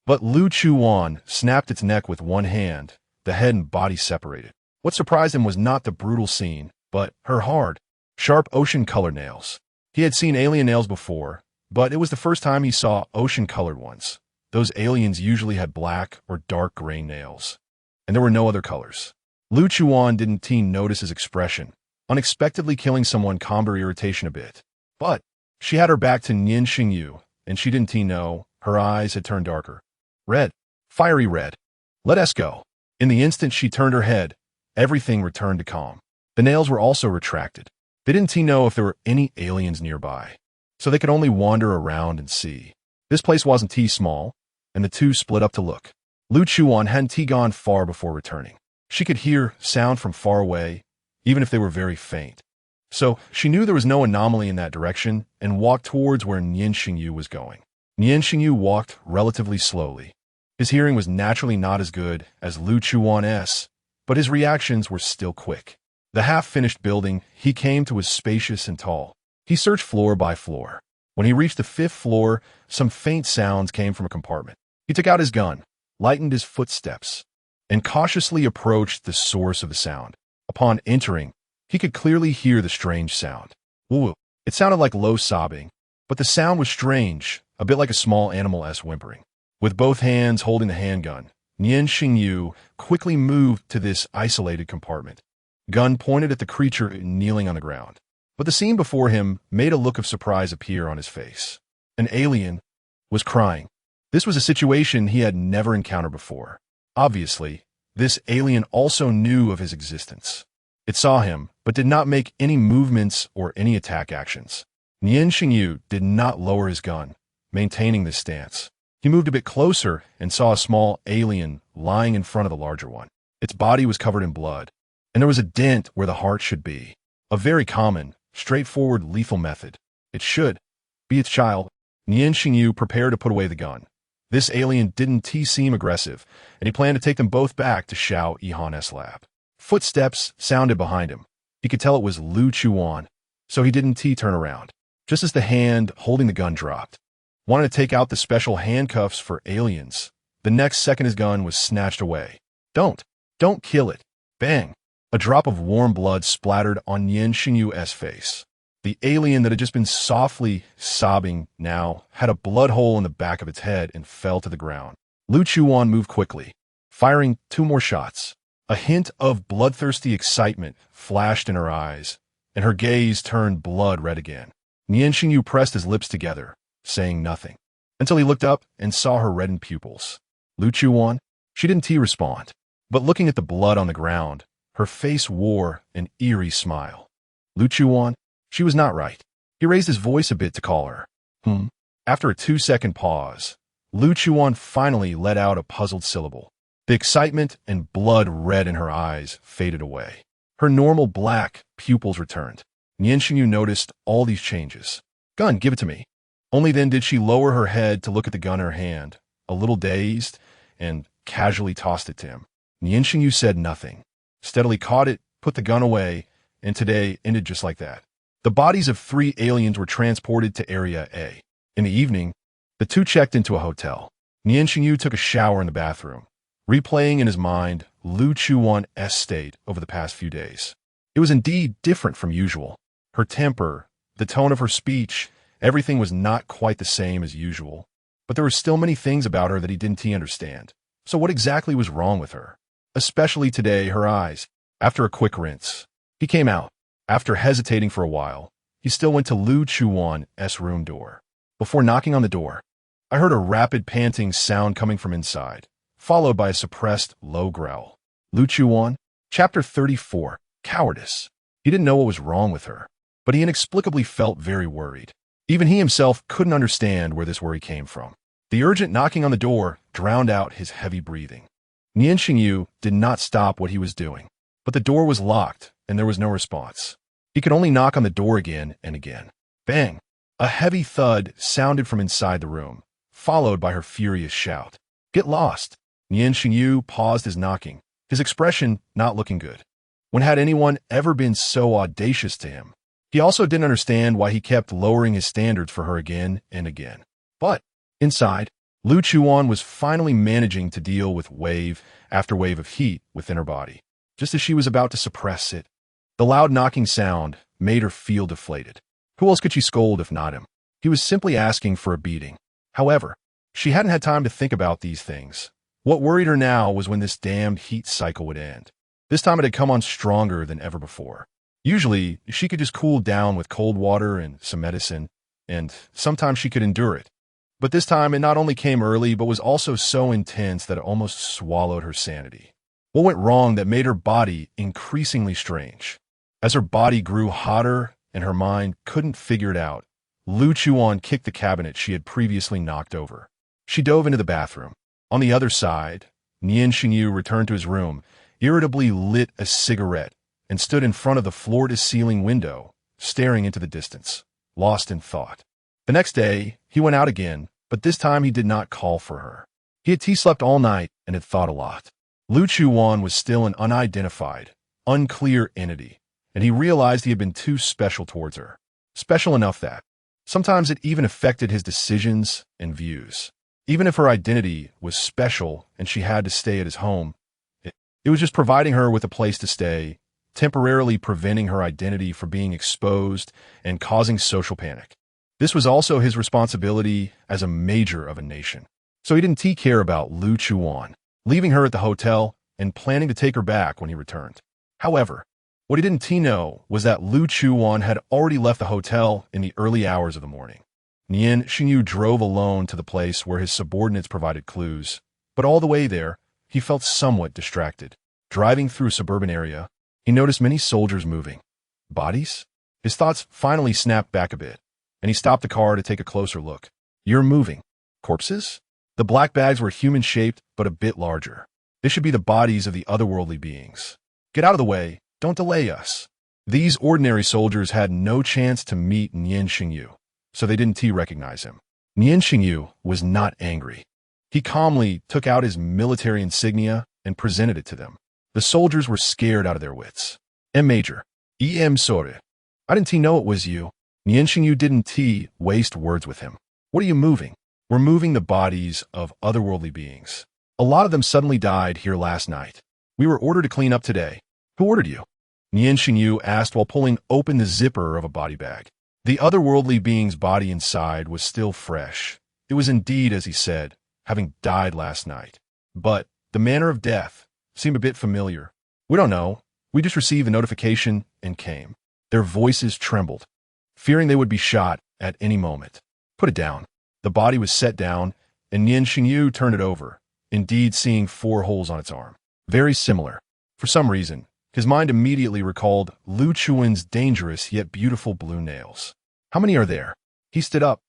But Lu Chuwan snapped its neck with one hand, the head and body separated. What surprised him was not the brutal scene, but her hard, sharp ocean-colored nails. He had seen alien nails before, but it was the first time he saw ocean-colored ones. Those aliens usually had black or dark gray nails, and there were no other colors. Lu Chuwan didn't notice his expression. Unexpectedly killing someone calmed her irritation a bit. But she had her back to Nian Shengyu, and she didn't know her eyes had turned darker. Red. Fiery red. Let us go. In the instant she turned her head, everything returned to calm. The nails were also retracted. They didn't know if there were any aliens nearby, so they could only wander around and see. This place wasn't too small, and the two split up to look. Lu Chuwan hadn't gone far before returning. She could hear sound from far away, even if they were very faint. So she knew there was no anomaly in that direction and walked towards where Nian Shengyu was going. Nian Shengyu walked relatively slowly. His hearing was naturally not as good as Lu Chuwan's, but his reactions were still quick. The half-finished building he came to was spacious and tall. He searched floor by floor. When he reached the 5th floor, some faint sounds came from a compartment. He took out his gun, lightened his footsteps, and cautiously approached the source of the sound. Upon entering, he could clearly hear the strange sound. Woo! It sounded like low sobbing, but the sound was strange, a bit like a small animal's whimpering. With both hands holding the handgun, Nian Shengyu quickly moved to this isolated compartment. Gun pointed at the creature kneeling on the ground. But the scene before him made a look of surprise appear on his face. An alien was crying. This was a situation he had never encountered before. Obviously, this alien also knew of his existence. It saw him, but did not make any movements or any attack actions. Nian Shengyu did not lower his gun, maintaining this stance. He moved a bit closer and saw a small alien lying in front of the larger one. Its body was covered in blood, and there was a dent where the heart should be. A very common, straightforward lethal method. It should be its child. Nian Shengyu prepared to put away the gun. This alien didn't seem aggressive, and he planned to take them both back to Xiao Yihan's lab. Footsteps sounded behind him. He could tell it was Lu Chuwan, so he didn't turn around. Just as the hand holding the gun dropped, wanted to take out the special handcuffs for aliens. The next second his gun was snatched away. Don't kill it. Bang. A drop of warm blood splattered on Nian Shengyu's face. The alien that had just been softly sobbing now had a blood hole in the back of its head and fell to the ground. Lu Chuwan moved quickly, firing 2 more shots. A hint of bloodthirsty excitement flashed in her eyes, and her gaze turned blood red again. Nian Shengyu pressed his lips together, saying nothing, until he looked up and saw her reddened pupils. Lu Chuwan? She didn't respond, but looking at the blood on the ground, her face wore an eerie smile. Lu Chuwan? She was not right. He raised his voice a bit to call her. After a 2-second pause, Lu Chuwan finally let out a puzzled syllable. The excitement and blood red in her eyes faded away. Her normal black pupils returned. Nian Shengyu noticed all these changes. Gun, give it to me. Only then did she lower her head to look at the gun in her hand, a little dazed, and casually tossed it to him. Nian Shengyu said nothing, steadily caught it, put the gun away, and today ended just like that. The bodies of 3 aliens were transported to Area A. In the evening, the two checked into a hotel. Nian Shengyu took a shower in the bathroom, replaying in his mind Lu Chuwan's state over the past few days. It was indeed different from usual. Her temper, the tone of her speech, everything was not quite the same as usual. But there were still many things about her that he didn't understand. So what exactly was wrong with her? Especially today, her eyes. After a quick rinse, he came out. After hesitating for a while, he still went to Lu Chuwan's room door. Before knocking on the door, I heard a rapid panting sound coming from inside, followed by a suppressed, low growl. Lu Chuwan? Chapter 34. Cowardice. He didn't know what was wrong with her, but he inexplicably felt very worried. Even he himself couldn't understand where this worry came from. The urgent knocking on the door drowned out his heavy breathing. Nian Shengyu did not stop what he was doing, but the door was locked and there was no response. He could only knock on the door again and again. Bang! A heavy thud sounded from inside the room, followed by her furious shout. Get lost! Nian Shengyu paused his knocking, his expression not looking good. When had anyone ever been so audacious to him? He also didn't understand why he kept lowering his standards for her again and again. But inside, Lu Chuwan was finally managing to deal with wave after wave of heat within her body. Just as she was about to suppress it, the loud knocking sound made her feel deflated. Who else could she scold if not him? He was simply asking for a beating. However, she hadn't had time to think about these things. What worried her now was when this damned heat cycle would end. This time it had come on stronger than ever before. Usually, she could just cool down with cold water and some medicine, and sometimes she could endure it. But this time it not only came early, but was also so intense that it almost swallowed her sanity. What went wrong that made her body increasingly strange? As her body grew hotter and her mind couldn't figure it out, Lu Chuwan kicked the cabinet she had previously knocked over. She dove into the bathroom. On the other side, Nian Shengyu returned to his room, irritably lit a cigarette, and stood in front of the floor-to-ceiling window, staring into the distance, lost in thought. The next day, he went out again, but this time he did not call for her. He had slept all night and had thought a lot. Lu Chuwan was still an unidentified, unclear entity, and he realized he had been too special towards her. Special enough that sometimes it even affected his decisions and views. Even if her identity was special and she had to stay at his home, it was just providing her with a place to stay, temporarily preventing her identity from being exposed and causing social panic. This was also his responsibility as a major of a nation. So he didn't care about Lu Chuwan, leaving her at the hotel and planning to take her back when he returned. However, what he didn't know was that Lu Chuwan had already left the hotel in the early hours of the morning. Nian Shengyu drove alone to the place where his subordinates provided clues, but all the way there, he felt somewhat distracted. Driving through a suburban area, he noticed many soldiers moving. Bodies? His thoughts finally snapped back a bit, and he stopped the car to take a closer look. You're moving. Corpses? The black bags were human-shaped, but a bit larger. This should be the bodies of the otherworldly beings. Get out of the way. Don't delay us. These ordinary soldiers had no chance to meet Nian Shengyu, so they didn't recognize him. Nian Shengyu was not angry. He calmly took out his military insignia and presented it to them. The soldiers were scared out of their wits. Major. Sorry. I didn't know it was you. Nian Shengyu didn't waste words with him. What are you moving? We're moving the bodies of otherworldly beings. A lot of them suddenly died here last night. We were ordered to clean up today. Who ordered you? Nian Shengyu asked while pulling open the zipper of a body bag. The otherworldly being's body inside was still fresh. It was indeed, as he said, having died last night. But the manner of death seemed a bit familiar. We don't know. We just received the notification and came. Their voices trembled, fearing they would be shot at any moment. Put it down. The body was set down, and Nian Shengyu turned it over, indeed seeing 4 holes on its arm. Very similar. For some reason, his mind immediately recalled Lu Chuwan's dangerous yet beautiful blue nails. How many are there? He stood up,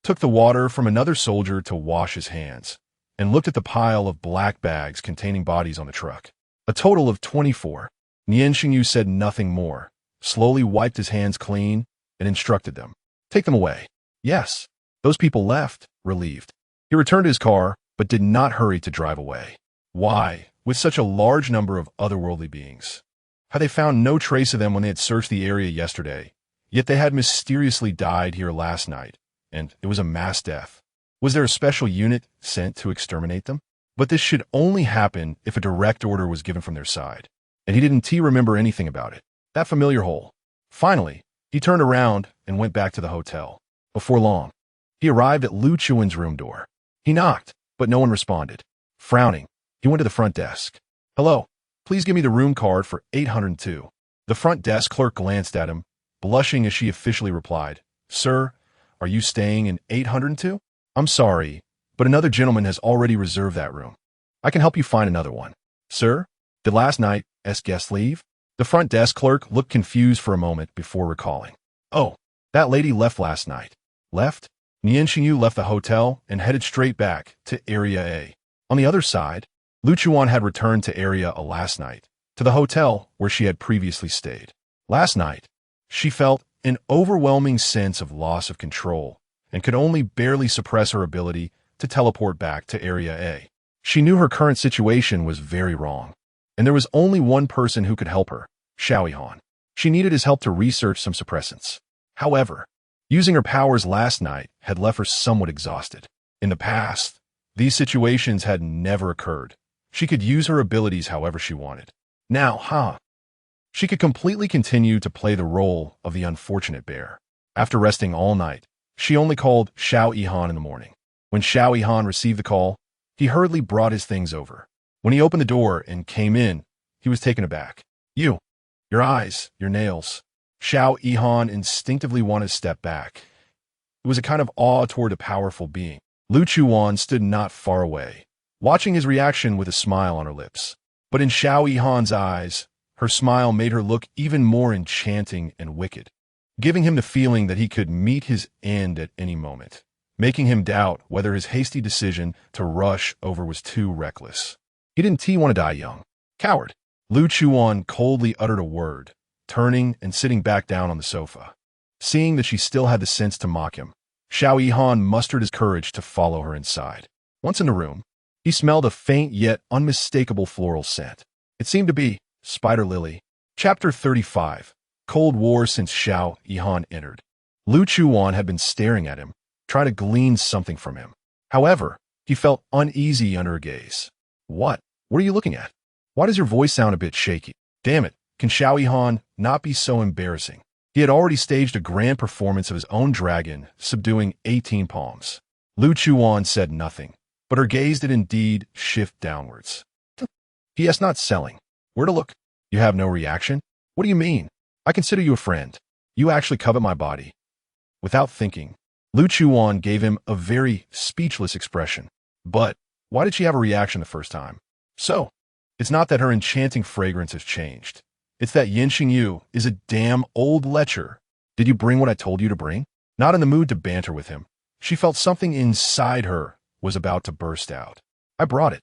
took the water from another soldier to wash his hands, and looked at the pile of black bags containing bodies on the truck. A total of 24. Nian Shengyu said nothing more, slowly wiped his hands clean, and instructed them. Take them away. Yes. Those people left, relieved. He returned to his car, but did not hurry to drive away. Why, with such a large number of otherworldly beings? Had they found no trace of them when they had searched the area yesterday? Yet they had mysteriously died here last night, and it was a mass death. Was there a special unit sent to exterminate them? But this should only happen if a direct order was given from their side, and he didn't remember anything about it. That familiar hole. Finally, he turned around and went back to the hotel. Before long, he arrived at Lu Chuwan's room door. He knocked, but no one responded. Frowning, he went to the front desk. "Hello, please give me the room card for 802. The front desk clerk glanced at him, blushing as she officially replied, "Sir, are you staying in 802? I'm sorry, but another gentleman has already reserved that room. I can help you find another one." "Sir, did last night's guest leave?" The front desk clerk looked confused for a moment before recalling. "Oh, that lady left last night." "Left?" Nian Shengyu left the hotel and headed straight back to Area A. On the other side, Lu Chuwan had returned to Area A last night, to the hotel where she had previously stayed. Last night, she felt an overwhelming sense of loss of control and could only barely suppress her ability to teleport back to Area A. She knew her current situation was very wrong, and there was only one person who could help her, Xiaoyihan. She needed his help to research some suppressants. However, using her powers last night had left her somewhat exhausted. In the past, these situations had never occurred. She could use her abilities however she wanted. Now, she could completely continue to play the role of the unfortunate bear. After resting all night, she only called Xiaoyihan in the morning. When Xiaoyihan received the call, he hurriedly brought his things over. When he opened the door and came in, he was taken aback. Your eyes, your nails." Xiaoyihan instinctively wanted to step back. It was a kind of awe toward a powerful being. Lu Chuwan stood not far away, watching his reaction with a smile on her lips. But in Xiaoyihan's eyes, her smile made her look even more enchanting and wicked, giving him the feeling that he could meet his end at any moment, making him doubt whether his hasty decision to rush over was too reckless. He didn't want to die young. "Coward." Lu Chuwan coldly uttered a word, turning and sitting back down on the sofa. Seeing that she still had the sense to mock him, Xiaoyihan mustered his courage to follow her inside. Once in the room, he smelled a faint yet unmistakable floral scent. It seemed to be spider lily. Chapter 35. Cold War since Xiaoyihan entered. Lu Chuwan had been staring at him, trying to glean something from him. However, he felt uneasy under her gaze. What are you looking at? Why does your voice sound a bit shaky?" "Damn it, can Xiaoyihan not be so embarrassing?" He had already staged a grand performance of his own dragon, subduing 18 palms. Lu Chuwan said nothing, but her gaze did indeed shift downwards. "P.S. not selling. Where to look?" "You have no reaction? What do you mean? I consider you a friend. You actually covet my body." Without thinking, Lu Chuwan gave him a very speechless expression. But why did she have a reaction the first time? So, it's not that her enchanting fragrance has changed. It's that Nian Shengyu is a damn old lecher. "Did you bring what I told you to bring?" Not in the mood to banter with him, she felt something inside her was about to burst out. "I brought it."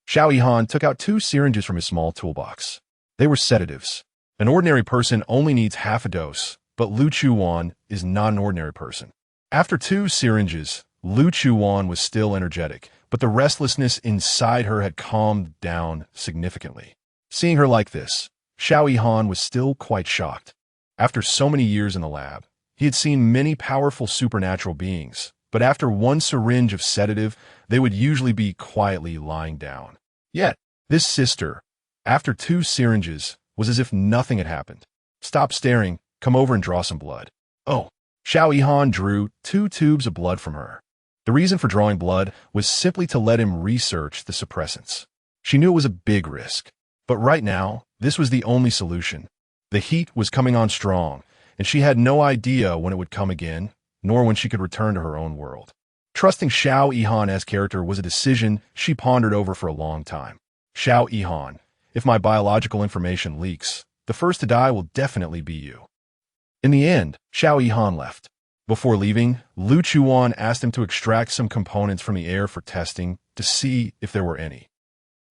Xiaoyihan took out 2 syringes from his small toolbox. They were sedatives. An ordinary person only needs half a dose, but Lu Chuwan is not an ordinary person. After 2 syringes, Lu Chuwan was still energetic, but the restlessness inside her had calmed down significantly. Seeing her like this, Xiaoyihan was still quite shocked. After so many years in the lab, he had seen many powerful supernatural beings, but after 1 syringe of sedative, they would usually be quietly lying down. Yet, this sister, after 2 syringes, was as if nothing had happened. "Stop staring, come over and draw some blood." "Oh." Xiaoyihan drew 2 tubes of blood from her. The reason for drawing blood was simply to let him research the suppressants. She knew it was a big risk, but right now, this was the only solution. The heat was coming on strong, and she had no idea when it would come again, nor when she could return to her own world. Trusting Xiaoyihan as character was a decision she pondered over for a long time. "Xiaoyihan, if my biological information leaks, the first to die will definitely be you." In the end, Xiaoyihan left. Before leaving, Lu Chuwan asked him to extract some components from the air for testing to see if there were any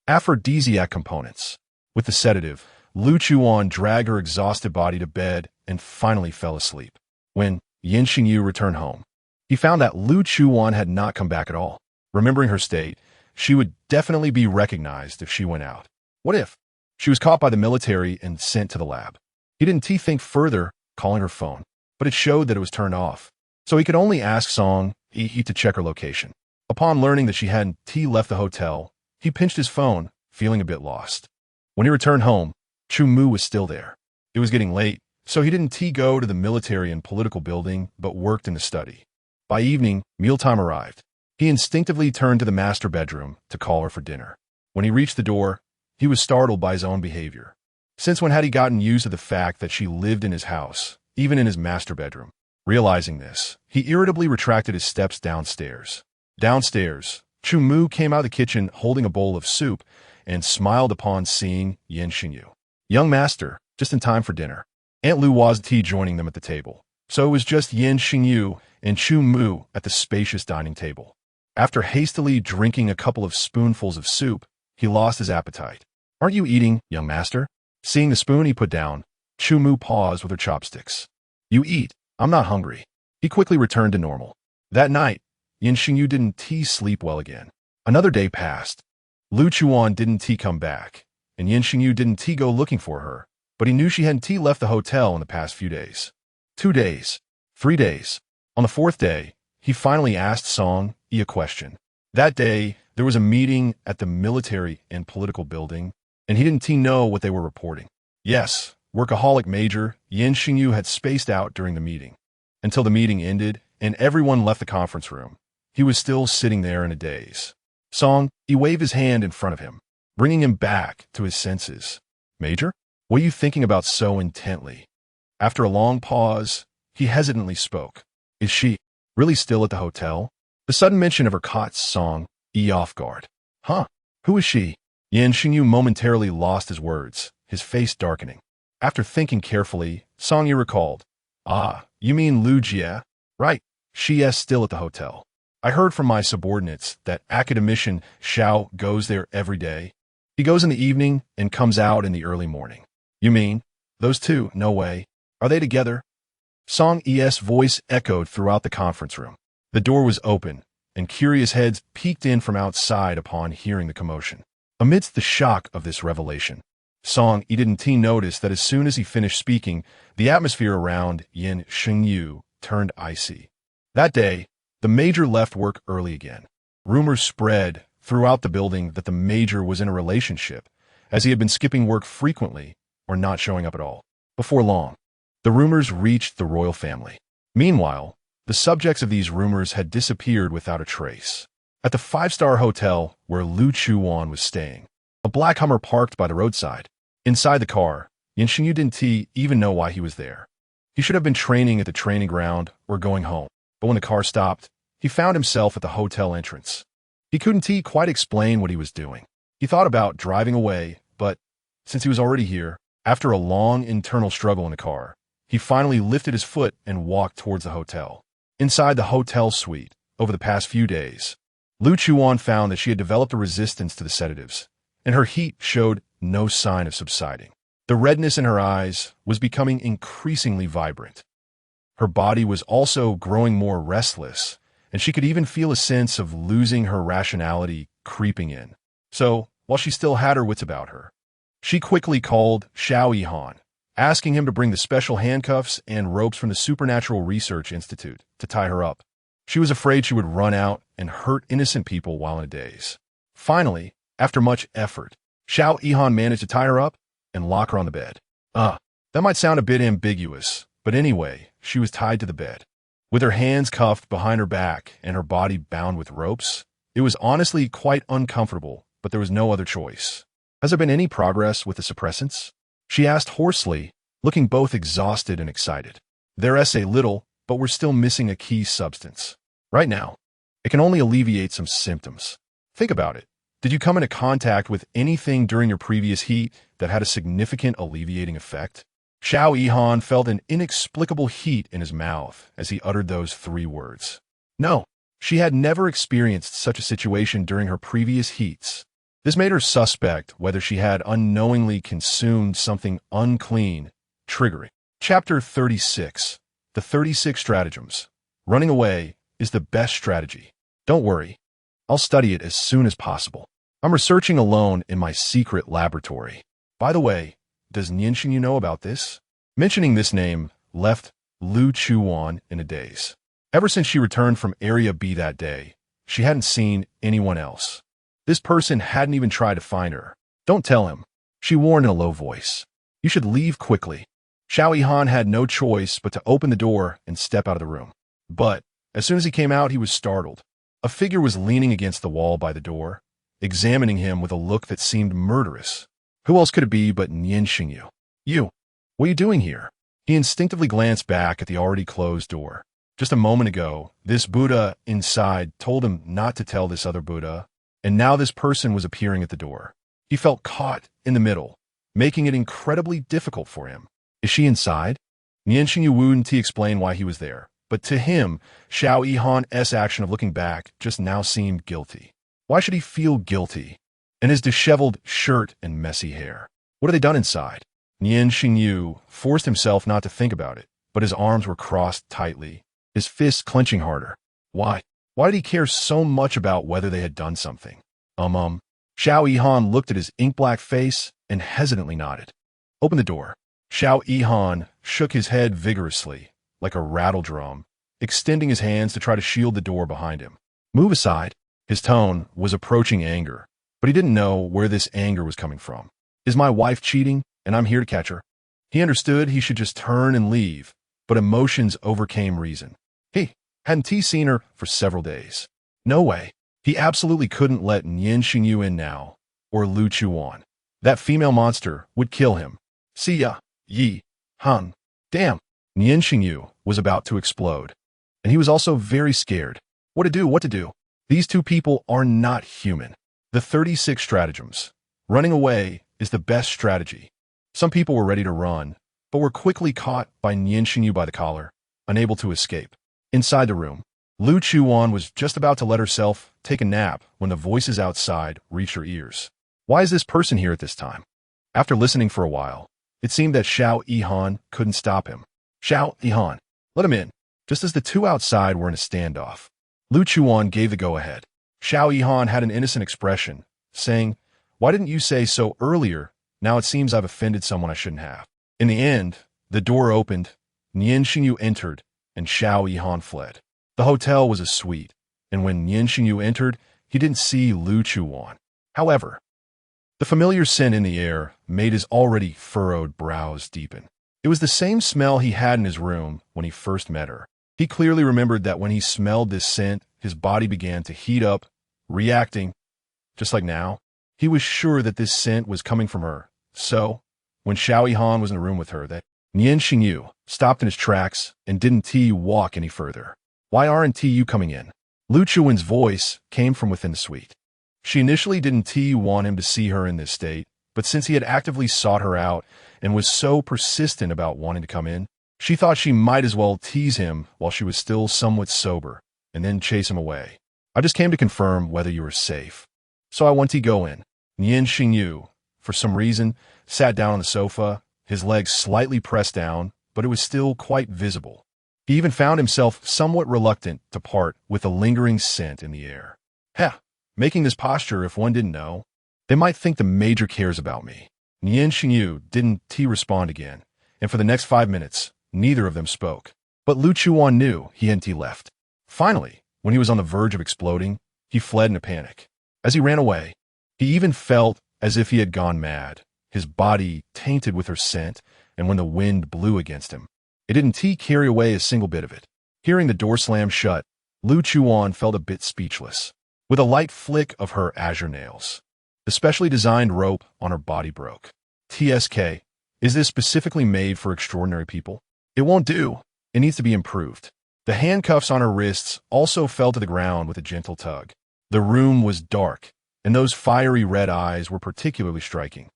aphrodisiac components. With the sedative, Lu Chuwan dragged her exhausted body to bed and finally fell asleep. When Nian Shengyu returned home, He found that Lu Chuwan had not come back at all. Remembering her state, she would definitely be recognized if she went out. What if she was caught by the military and sent to the lab? He didn't think further, calling her phone, but it showed that it was turned off. So he could only ask Song Yi to check her location. Upon learning that she hadn't left the hotel, he pinched his phone, feeling a bit lost. When he returned home, Chu Mu was still there. It was getting late, so he didn't go to the military and political building, but worked in the study. By evening, mealtime arrived. He instinctively turned to the master bedroom to call her for dinner. When he reached the door, he was startled by his own behavior. Since when had he gotten used to the fact that she lived in his house, even in his master bedroom? Realizing this, he irritably retracted his steps downstairs. Downstairs, Chu Mu came out of the kitchen holding a bowl of soup and smiled upon seeing Nian Shengyu. Young master, just in time for dinner. Aunt Lu was joining them at the table, so it was just Nian Shengyu and Chu Mu at the spacious dining table. After hastily drinking a couple of spoonfuls of soup, he lost his appetite. Aren't you eating, young master? Seeing the spoon he put down, Chu Mu paused with her chopsticks. You eat. I'm not hungry. He quickly returned to normal. That night, Nian Shengyu didn't sleep well again. Another day passed. Lu Chuwan didn't come back, and Nian Shengyu didn't go looking for her, but he knew she hadn't left the hotel in the past few days. 2 days. 3 days. On the 4th day, he finally asked Song Yi a question. That day, there was a meeting at the military and political building, and he didn't know what they were reporting. Yes, workaholic Major Nian Shengyu had spaced out during the meeting. Until the meeting ended and everyone left the conference room, he was still sitting there in a daze. Song Yi waved his hand in front of him, bringing him back to his senses. Major, what are you thinking about so intently? After a long pause, he hesitantly spoke. Is she really still at the hotel? The sudden mention of her caught Song Yi off guard. Huh? Who is she? Nian Shengyu momentarily lost his words, his face darkening. After thinking carefully, Song Yi recalled. Ah, you mean Lu Jie? Right, she is still at the hotel. I heard from my subordinates that academician Xiao goes there every day. He goes in the evening and comes out in the early morning. You mean, those two? No way. Are they together? Song Yi's voice echoed throughout the conference room. The door was open, and curious heads peeked in from outside upon hearing the commotion. Amidst the shock of this revelation, Song Yi didn't notice that as soon as he finished speaking, the atmosphere around Nian Shengyu turned icy. That day, the major left work early again. Rumors spread throughout the building that the major was in a relationship, as he had been skipping work frequently or not showing up at all. Before long, the rumors reached the royal family. Meanwhile, the subjects of these rumors had disappeared without a trace. At the 5-star hotel where Lu Chuwan was staying, a black Hummer parked by the roadside. Inside the car, Nian Shengyu didn't even know why he was there. He should have been training at the training ground or going home, but when the car stopped, he found himself at the hotel entrance. He couldn't quite explain what he was doing. He thought about driving away, but since he was already here, after a long internal struggle in the car, he finally lifted his foot and walked towards the hotel. Inside the hotel suite, over the past few days, Lu Chuwan found that she had developed a resistance to the sedatives, and her heat showed no sign of subsiding. The redness in her eyes was becoming increasingly vibrant. Her body was also growing more restless, and she could even feel a sense of losing her rationality creeping in. So, while she still had her wits about her, she quickly called Xiao Yihan, asking him to bring the special handcuffs and ropes from the Supernatural Research Institute to tie her up. She was afraid she would run out and hurt innocent people while in a daze. Finally, after much effort, Xiao Yihan managed to tie her up and lock her on the bed. That might sound a bit ambiguous, but anyway, she was tied to the bed. With her hands cuffed behind her back and her body bound with ropes, it was honestly quite uncomfortable, but there was no other choice. Has there been any progress with the suppressants? She asked hoarsely, looking both exhausted and excited. There is a little, but we're still missing a key substance. Right now, it can only alleviate some symptoms. Think about it. Did you come into contact with anything during your previous heat that had a significant alleviating effect? Xiao Yihan felt an inexplicable heat in his mouth as he uttered those 3 words. No, she had never experienced such a situation during her previous heats. This made her suspect whether she had unknowingly consumed something unclean, triggering. Chapter 36. The 36 Stratagems. Running away is the best strategy. Don't worry, I'll study it as soon as possible. I'm researching alone in my secret laboratory. By the way, does Nian Shengyu know about this? Mentioning this name left Lu Chuwan in a daze. Ever since she returned from Area B that day, she hadn't seen anyone else. This person hadn't even tried to find her. Don't tell him, she warned in a low voice. You should leave quickly. Xiao Yihan had no choice but to open the door and step out of the room. But as soon as he came out, he was startled. A figure was leaning against the wall by the door, examining him with a look that seemed murderous. Who else could it be but Nian Shengyu? You, what are you doing here? He instinctively glanced back at the already closed door. Just a moment ago, this Buddha inside told him not to tell this other Buddha, and now this person was appearing at the door. He felt caught in the middle, making it incredibly difficult for him. Is she inside? Nian Shengyu wouldn't explain why he was there, but to him, Xiao Yihan's action of looking back just now seemed guilty. Why should he feel guilty? And his disheveled shirt and messy hair. What had they done inside? Nian Shengyu forced himself not to think about it, but his arms were crossed tightly, his fists clenching harder. Why? Why did he care so much about whether they had done something? Xiao Yihan looked at his ink-black face and hesitantly nodded. Open the door. Xiao Yihan shook his head vigorously, like a rattle drum, extending his hands to try to shield the door behind him. Move aside. His tone was approaching anger, but he didn't know where this anger was coming from. Is my wife cheating, and I'm here to catch her? He understood he should just turn and leave, but emotions overcame reason. Hadn't he seen her for several days? No way. He absolutely couldn't let Nian Shengyu in now, or Lu Chuwan. That female monster would kill him. See ya, Yi, Han. Damn. Nian Shengyu was about to explode. And he was also very scared. What to do? These two people are not human. The 36 stratagems. Running away is the best strategy. Some people were ready to run, but were quickly caught by Nian Shengyu by the collar, unable to escape. Inside the room, Lu Chuwan was just about to let herself take a nap when the voices outside reached her ears. Why is this person here at this time? After listening for a while, it seemed that Xiao Yihan couldn't stop him. Xiao Yihan, let him in. Just as the two outside were in a standoff, Lu Chuwan gave the go-ahead. Xiao Yihan had an innocent expression, saying, Why didn't you say so earlier? Now it seems I've offended someone I shouldn't have. In the end, the door opened, Nian Shengyu entered, and Xiao Yihan fled. The hotel was a suite, and when Nian Shengyu entered, he didn't see Lu Chuwan. However, the familiar scent in the air made his already furrowed brows deepen. It was the same smell he had in his room when he first met her. He clearly remembered that when he smelled this scent, his body began to heat up, reacting, just like now. He was sure that this scent was coming from her. So, when Xiao Yihan was in the room with her, that Nian Shengyu stopped in his tracks and didn't walk any further. Why aren't you coming in? Lu Chuan's voice came from within the suite. She initially didn't want him to see her in this state, but since he had actively sought her out and was so persistent about wanting to come in, she thought she might as well tease him while she was still somewhat sober, and then chase him away. I just came to confirm whether you were safe. So I want to go in. Nian Shengyu, for some reason, sat down on the sofa, his legs slightly pressed down, but it was still quite visible. He even found himself somewhat reluctant to part with a lingering scent in the air. Making this posture, if one didn't know, they might think the major cares about me. Nian Shengyu didn't respond again, and for the next 5 minutes, neither of them spoke. But Lu Chuwan knew he hadn't left. Finally, when he was on the verge of exploding, he fled in a panic. As he ran away, he even felt as if he had gone mad, his body tainted with her scent, and when the wind blew against him, it didn't carry away a single bit of it. Hearing the door slam shut, Lu Chuwan felt a bit speechless. With a light flick of her azure nails, the specially designed rope on her body broke. TSK, is this specifically made for extraordinary people? It won't do. It needs to be improved. The handcuffs on her wrists also fell to the ground with a gentle tug. The room was dark, and those fiery red eyes were particularly striking.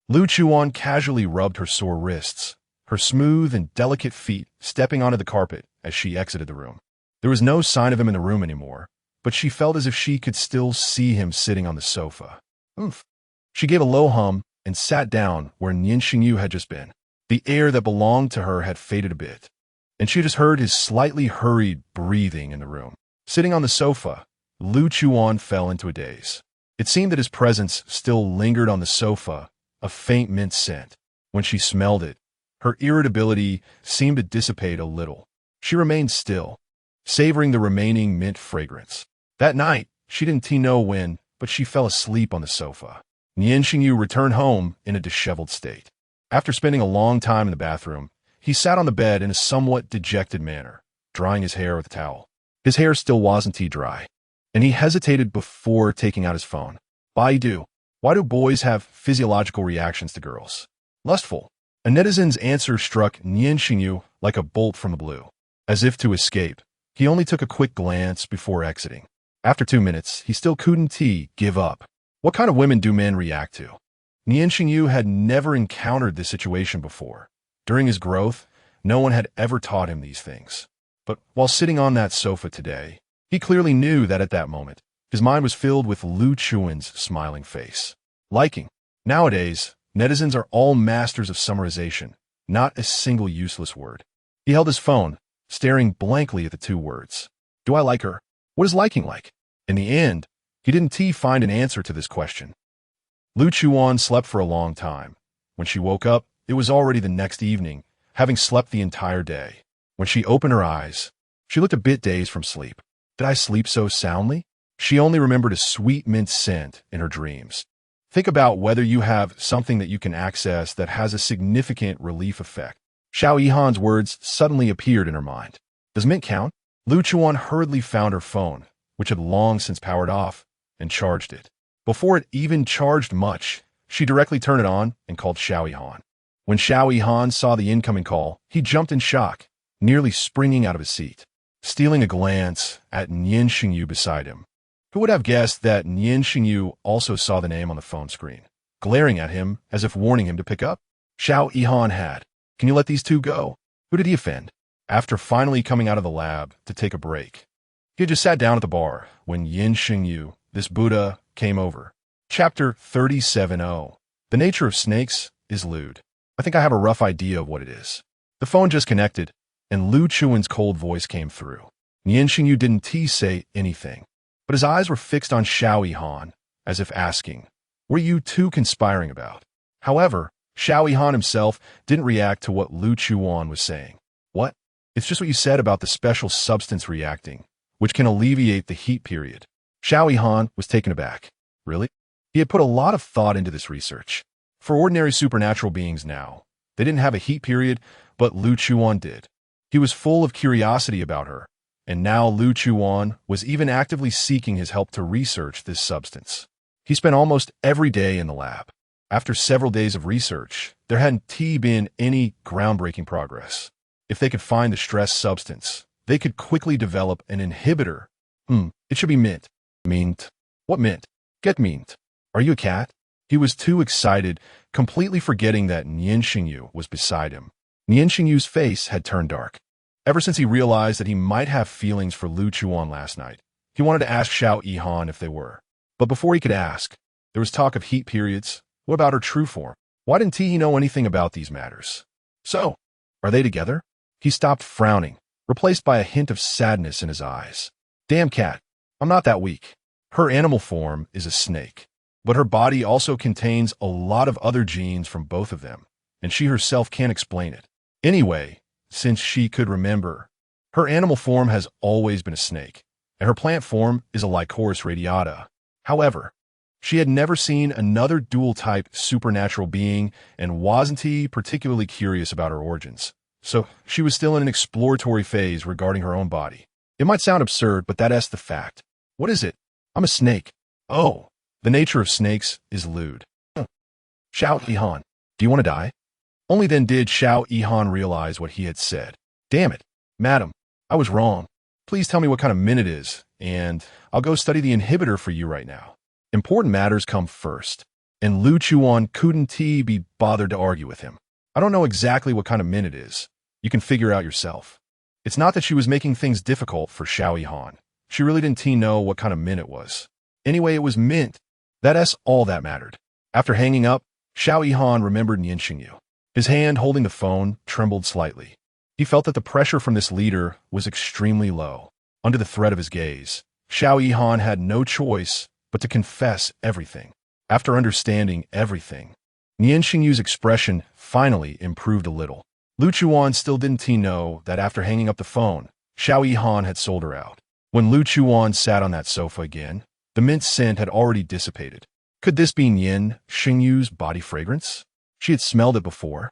Lu Chuwan casually rubbed her sore wrists, her smooth and delicate feet stepping onto the carpet as she exited the room. There was no sign of him in the room anymore, but she felt as if she could still see him sitting on the sofa. Oomph. She gave a low hum and sat down where Nian Shengyu had just been. The air that belonged to her had faded a bit, and she just heard his slightly hurried breathing in the room. Sitting on the sofa, Lu Chuwan fell into a daze. It seemed that his presence still lingered on the sofa, a faint mint scent. When she smelled it, her irritability seemed to dissipate a little. She remained still, savoring the remaining mint fragrance. That night, she didn't know when, but she fell asleep on the sofa. Nian Shengyu returned home in a disheveled state. After spending a long time in the bathroom, he sat on the bed in a somewhat dejected manner, drying his hair with a towel. His hair still wasn't dry, and he hesitated before taking out his phone. Why do boys have physiological reactions to girls? Lustful. A netizen's answer struck Nian Shengyu like a bolt from the blue. As if to escape, he only took a quick glance before exiting. After 2 minutes, he still couldn't give up. What kind of women do men react to? Nian Shengyu had never encountered this situation before. During his growth, no one had ever taught him these things. But while sitting on that sofa today, he clearly knew that at that moment, his mind was filled with Lu Chuan's smiling face. Liking. Nowadays, netizens are all masters of summarization, not a single useless word. He held his phone, staring blankly at the 2 words. Do I like her? What is liking like? In the end, he didn't find an answer to this question. Lu Chuwan slept for a long time. When she woke up, it was already the next evening, having slept the entire day. When she opened her eyes, she looked a bit dazed from sleep. Did I sleep so soundly? She only remembered a sweet mint scent in her dreams. Think about whether you have something that you can access that has a significant relief effect. Xiao Yihan's words suddenly appeared in her mind. Does mint count? Lu Chuan hurriedly found her phone, which had long since powered off, and charged it. Before it even charged much, she directly turned it on and called Xiao Yihan. When Xiao Yihan saw the incoming call, he jumped in shock, nearly springing out of his seat. Stealing a glance at Nian Shengyu beside him. Who would have guessed that Nian Shengyu also saw the name on the phone screen, glaring at him as if warning him to pick up? Xiao Yihan had. Can you let these 2 go? Who did he offend? After finally coming out of the lab to take a break, he had just sat down at the bar when Nian Shengyu, this Buddha, came over. Chapter 37:0. The nature of snakes is lewd. I think I have a rough idea of what it is. The phone just connected, and Lu Chuan's cold voice came through. Nian Shengyu didn't say anything, but his eyes were fixed on Xiao Yihan, as if asking, what are you 2 conspiring about? However, Xiao Yihan himself didn't react to what Lu Chuan was saying. What? It's just what you said about the special substance reacting, which can alleviate the heat period. Xiao Yihan was taken aback. Really? He had put a lot of thought into this research. For ordinary supernatural beings now, they didn't have a heat period, but Lu Chuan did. He was full of curiosity about her, and now Lu Chuan was even actively seeking his help to research this substance. He spent almost every day in the lab. After several days of research, there hadn't been any groundbreaking progress. If they could find the stress substance, they could quickly develop an inhibitor. It should be mint. Mint? What mint? Get mint. Are you a cat? He was too excited, completely forgetting that Nian Shengyu was beside him. Nian Shengyu's face had turned dark. Ever since he realized that he might have feelings for Lu Chuan last night, he wanted to ask Xiao Yihan if they were. But before he could ask, there was talk of heat periods. What about her true form? Why didn't he know anything about these matters? So, are they together? He stopped frowning, replaced by a hint of sadness in his eyes. Damn cat, I'm not that weak. Her animal form is a snake, but her body also contains a lot of other genes from both of them, and she herself can't explain it. Anyway, since she could remember, her animal form has always been a snake, and her plant form is a Lycoris radiata. However, she had never seen another dual-type supernatural being and wasn't particularly curious about her origins. So she was still in an exploratory phase regarding her own body. It might sound absurd, but that's the fact. What is it? I'm a snake. Oh, the nature of snakes is lewd. Xiao Yihan, do you want to die? Only then did Xiao Yihan realize what he had said. Damn it, madam, I was wrong. Please tell me what kind of mint it is, and I'll go study the inhibitor for you right now. Important matters come first, and Lu Chuwan couldn't be bothered to argue with him. I don't know exactly what kind of mint it is. You can figure out yourself. It's not that she was making things difficult for Xiao Yihan. She really didn't know what kind of mint it was. Anyway, it was mint. That's all that mattered. After hanging up, Xiao Yihan remembered Nian Shengyu. His hand holding the phone trembled slightly. He felt that the pressure from this leader was extremely low. Under the threat of his gaze, Xiao Yihan had no choice but to confess everything. After understanding everything, Nian Shengyu's expression finally improved a little. Lu Chuwan still didn't know that after hanging up the phone, Xiao Yihan had sold her out. When Lu Chuwan sat on that sofa again, the mint scent had already dissipated. Could this be Nian Shengyu's body fragrance? She had smelled it before,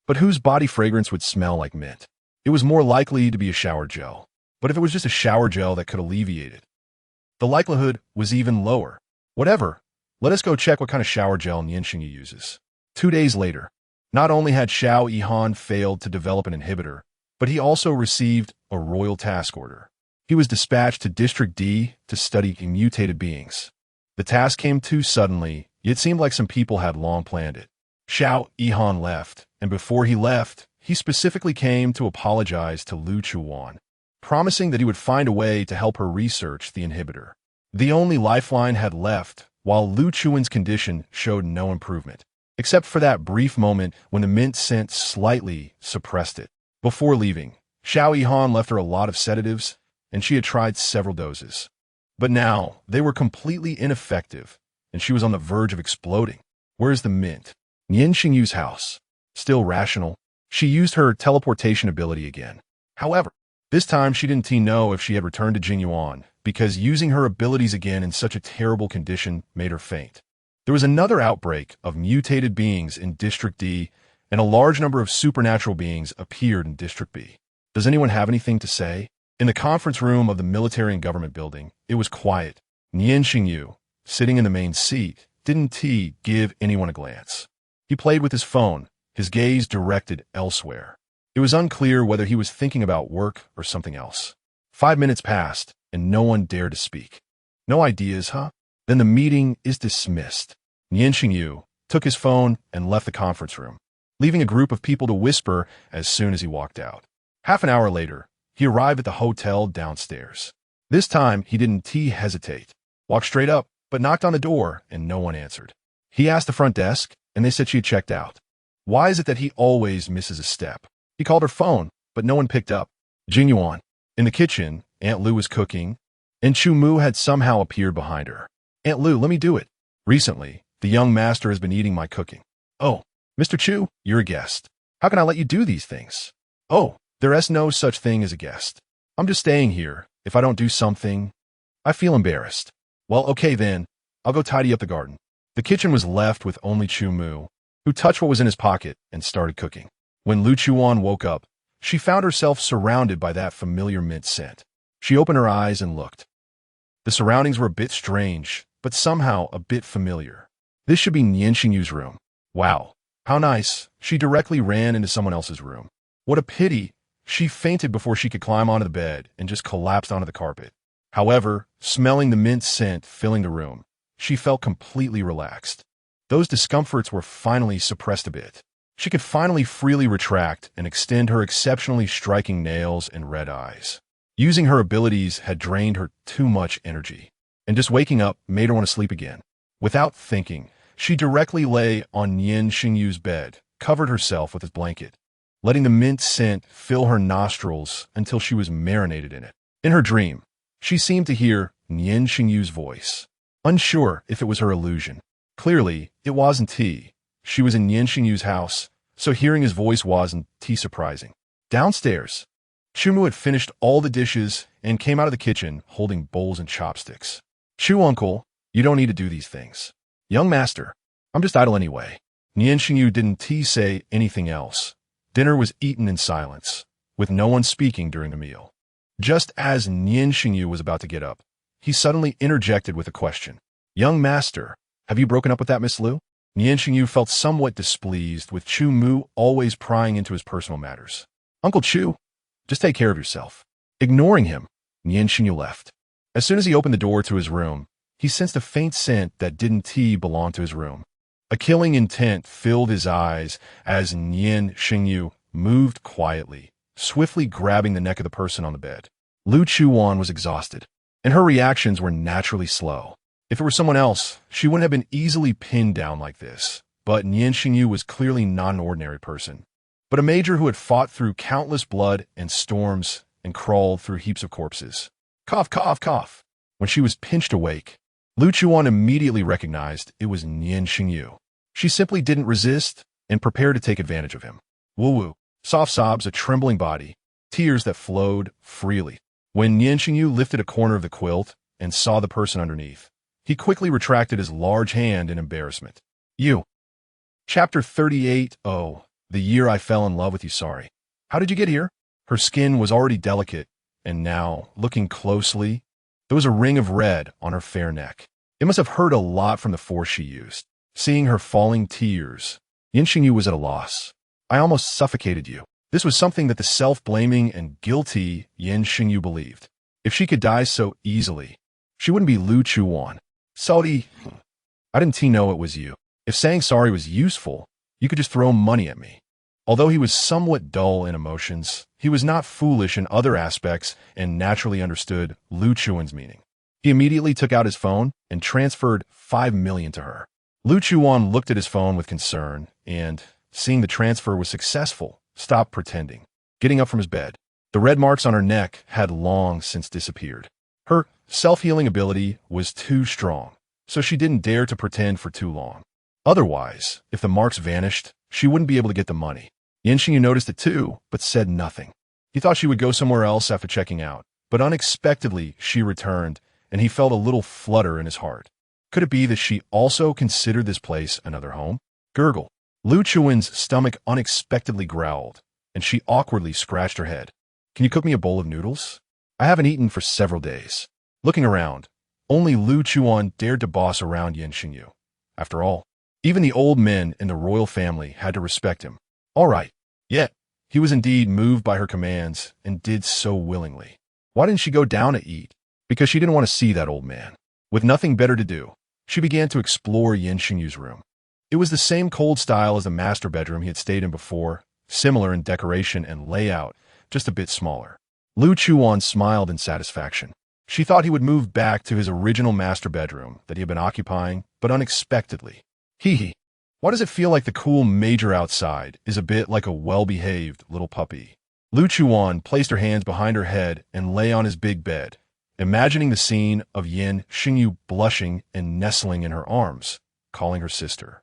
but whose body fragrance would smell like mint? It was more likely to be a shower gel. But if it was just a shower gel that could alleviate it, the likelihood was even lower. Whatever, let us go check what kind of shower gel Nian Shengyu uses. 2 days later, not only had Xiao Yihan failed to develop an inhibitor, but he also received a royal task order. He was dispatched to District D to study mutated beings. The task came too suddenly, yet it seemed like some people had long planned it. Xiao Yihan left, and before he left, he specifically came to apologize to Lu Chuwan, promising that he would find a way to help her research the inhibitor. The only lifeline had left, while Lu Chuan's condition showed no improvement, except for that brief moment when the mint scent slightly suppressed it. Before leaving, Xiao Yihan left her a lot of sedatives, and she had tried several doses. But now, they were completely ineffective, and she was on the verge of exploding. Where's the mint? Nian Shengyu's house. Still rational, she used her teleportation ability again. However, this time she didn't know if she had returned to Jingyuan, because using her abilities again in such a terrible condition made her faint. There was another outbreak of mutated beings in District D, and a large number of supernatural beings appeared in District B. Does anyone have anything to say? In the conference room of the military and government building, it was quiet. Nian Shengyu, sitting in the main seat, didn't give anyone a glance. He played with his phone, his gaze directed elsewhere. It was unclear whether he was thinking about work or something else. 5 minutes passed, and no one dared to speak. No ideas, huh? Then the meeting is dismissed. Nian Shengyu took his phone and left the conference room, leaving a group of people to whisper as soon as he walked out. Half an hour later, he arrived at the hotel downstairs. This time, he didn't hesitate. Walked straight up, but knocked on the door, and no one answered. He asked the front desk, and they said she had checked out. Why is it that he always misses a step? He called her phone, but no one picked up. Jingyuan. In the kitchen, Aunt Lu was cooking, and Chu Mu had somehow appeared behind her. Aunt Lu, let me do it. Recently, the young master has been eating my cooking. Oh, Mr. Chu, you're a guest. How can I let you do these things? Oh, there is no such thing as a guest. I'm just staying here. If I don't do something, I feel embarrassed. Well, okay then. I'll go tidy up the garden. The kitchen was left with only Chu Mu, who touched what was in his pocket and started cooking. When Lu Chuwan woke up, she found herself surrounded by that familiar mint scent. She opened her eyes and looked. The surroundings were a bit strange, but somehow a bit familiar. This should be Nian Shengyu's room. Wow, how nice. She directly ran into someone else's room. What a pity. She fainted before she could climb onto the bed and just collapsed onto the carpet. However, smelling the mint scent filling the room, she felt completely relaxed. Those discomforts were finally suppressed a bit. She could finally freely retract and extend her exceptionally striking nails and red eyes. Using her abilities had drained her too much energy, and just waking up made her want to sleep again. Without thinking, she directly lay on Nian Shengyu's bed, covered herself with his blanket, letting the mint scent fill her nostrils until she was marinated in it. In her dream, she seemed to hear Nian Shengyu's voice, unsure if it was her illusion. Clearly, it wasn't he. She was in Nian Shengyu's house, so hearing his voice wasn't surprising. Downstairs, Chu had finished all the dishes and came out of the kitchen holding bowls and chopsticks. Chu uncle, you don't need to do these things. Young master, I'm just idle anyway. Nian Shengyu didn't say anything else. Dinner was eaten in silence, with no one speaking during the meal. Just as Nian Shengyu was about to get up, he suddenly interjected with a question. Young master, have you broken up with that Miss Lu? Nian Shengyu felt somewhat displeased with Chu Mu always prying into his personal matters. Uncle Chu, just take care of yourself. Ignoring him, Nian Shengyu left. As soon as he opened the door to his room, he sensed a faint scent that didn't belong to his room. A killing intent filled his eyes as Nian Shengyu moved quietly, swiftly grabbing the neck of the person on the bed. Lu Chuwan was exhausted, and her reactions were naturally slow. If it were someone else, she wouldn't have been easily pinned down like this, but Nian Shengyu was clearly not an ordinary person, but a major who had fought through countless blood and storms and crawled through heaps of corpses. Cough, cough, cough. When she was pinched awake, Lu Chuwan immediately recognized it was Nian Shengyu. She simply didn't resist and prepared to take advantage of him. Woo-woo. Soft sobs, a trembling body, tears that flowed freely. When Nian Shengyu lifted a corner of the quilt and saw the person underneath, he quickly retracted his large hand in embarrassment. You. Chapter 38. Oh, the year I fell in love with you, sorry. How did you get here? Her skin was already delicate, and now, looking closely, there was a ring of red on her fair neck. It must have hurt a lot from the force she used. Seeing her falling tears, Nian Shengyu was at a loss. I almost suffocated you. This was something that the self-blaming and guilty Nian Shengyu believed. If she could die so easily, she wouldn't be Lu Chuwan. Sorry. I didn't know it was you. If saying sorry was useful, you could just throw money at me. Although he was somewhat dull in emotions, he was not foolish in other aspects and naturally understood Lu Chuwan's meaning. He immediately took out his phone and transferred 5 million to her. Lu Chuwan looked at his phone with concern and, seeing the transfer was successful, stopped pretending. Getting up from his bed, the red marks on her neck had long since disappeared. Her self-healing ability was too strong, so she didn't dare to pretend for too long. Otherwise, if the marks vanished, she wouldn't be able to get the money. Nian Shengyu noticed it too, but said nothing. He thought she would go somewhere else after checking out, but unexpectedly she returned, and he felt a little flutter in his heart. Could it be that she also considered this place another home? Gurgle. Lu Chuwan's stomach unexpectedly growled, and she awkwardly scratched her head. Can you cook me a bowl of noodles? I haven't eaten for several days. Looking around, only Lu Chuwan dared to boss around Nian Shengyu. After all, even the old men in the royal family had to respect him. All right. Yet, he was indeed moved by her commands and did so willingly. Why didn't she go down to eat? Because she didn't want to see that old man. With nothing better to do, she began to explore Nian Shengyu's room. It was the same cold style as the master bedroom he had stayed in before, similar in decoration and layout, just a bit smaller. Lu Chuwan smiled in satisfaction. She thought he would move back to his original master bedroom that he had been occupying, but unexpectedly. Hee. Why does it feel like the cool major outside is a bit like a well-behaved little puppy? Lu Chuwan placed her hands behind her head and lay on his big bed, imagining the scene of Nian Shengyu blushing and nestling in her arms, calling her sister.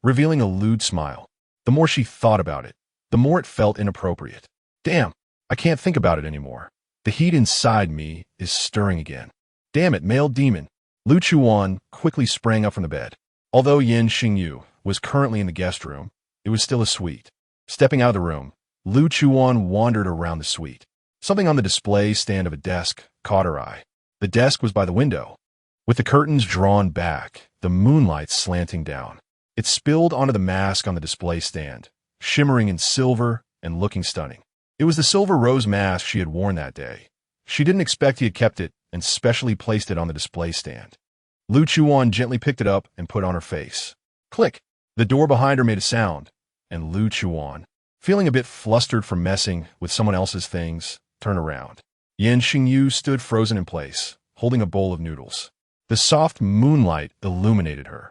Revealing a lewd smile. The more she thought about it, the more it felt inappropriate. Damn, I can't think about it anymore. The heat inside me is stirring again. Damn it, male demon. Lu Chuwan quickly sprang up from the bed. Although Nian Shengyu was currently in the guest room, it was still a suite. Stepping out of the room, Lu Chuwan wandered around the suite. Something on the display stand of a desk caught her eye. The desk was by the window. With the curtains drawn back, the moonlight slanting down. It spilled onto the mask on the display stand, shimmering in silver and looking stunning. It was the silver rose mask she had worn that day. She didn't expect he had kept it and specially placed it on the display stand. Lu Chuwan gently picked it up and put on her face. Click! The door behind her made a sound, and Lu Chuwan, feeling a bit flustered from messing with someone else's things, turned around. Nian Shengyu stood frozen in place, holding a bowl of noodles. The soft moonlight illuminated her,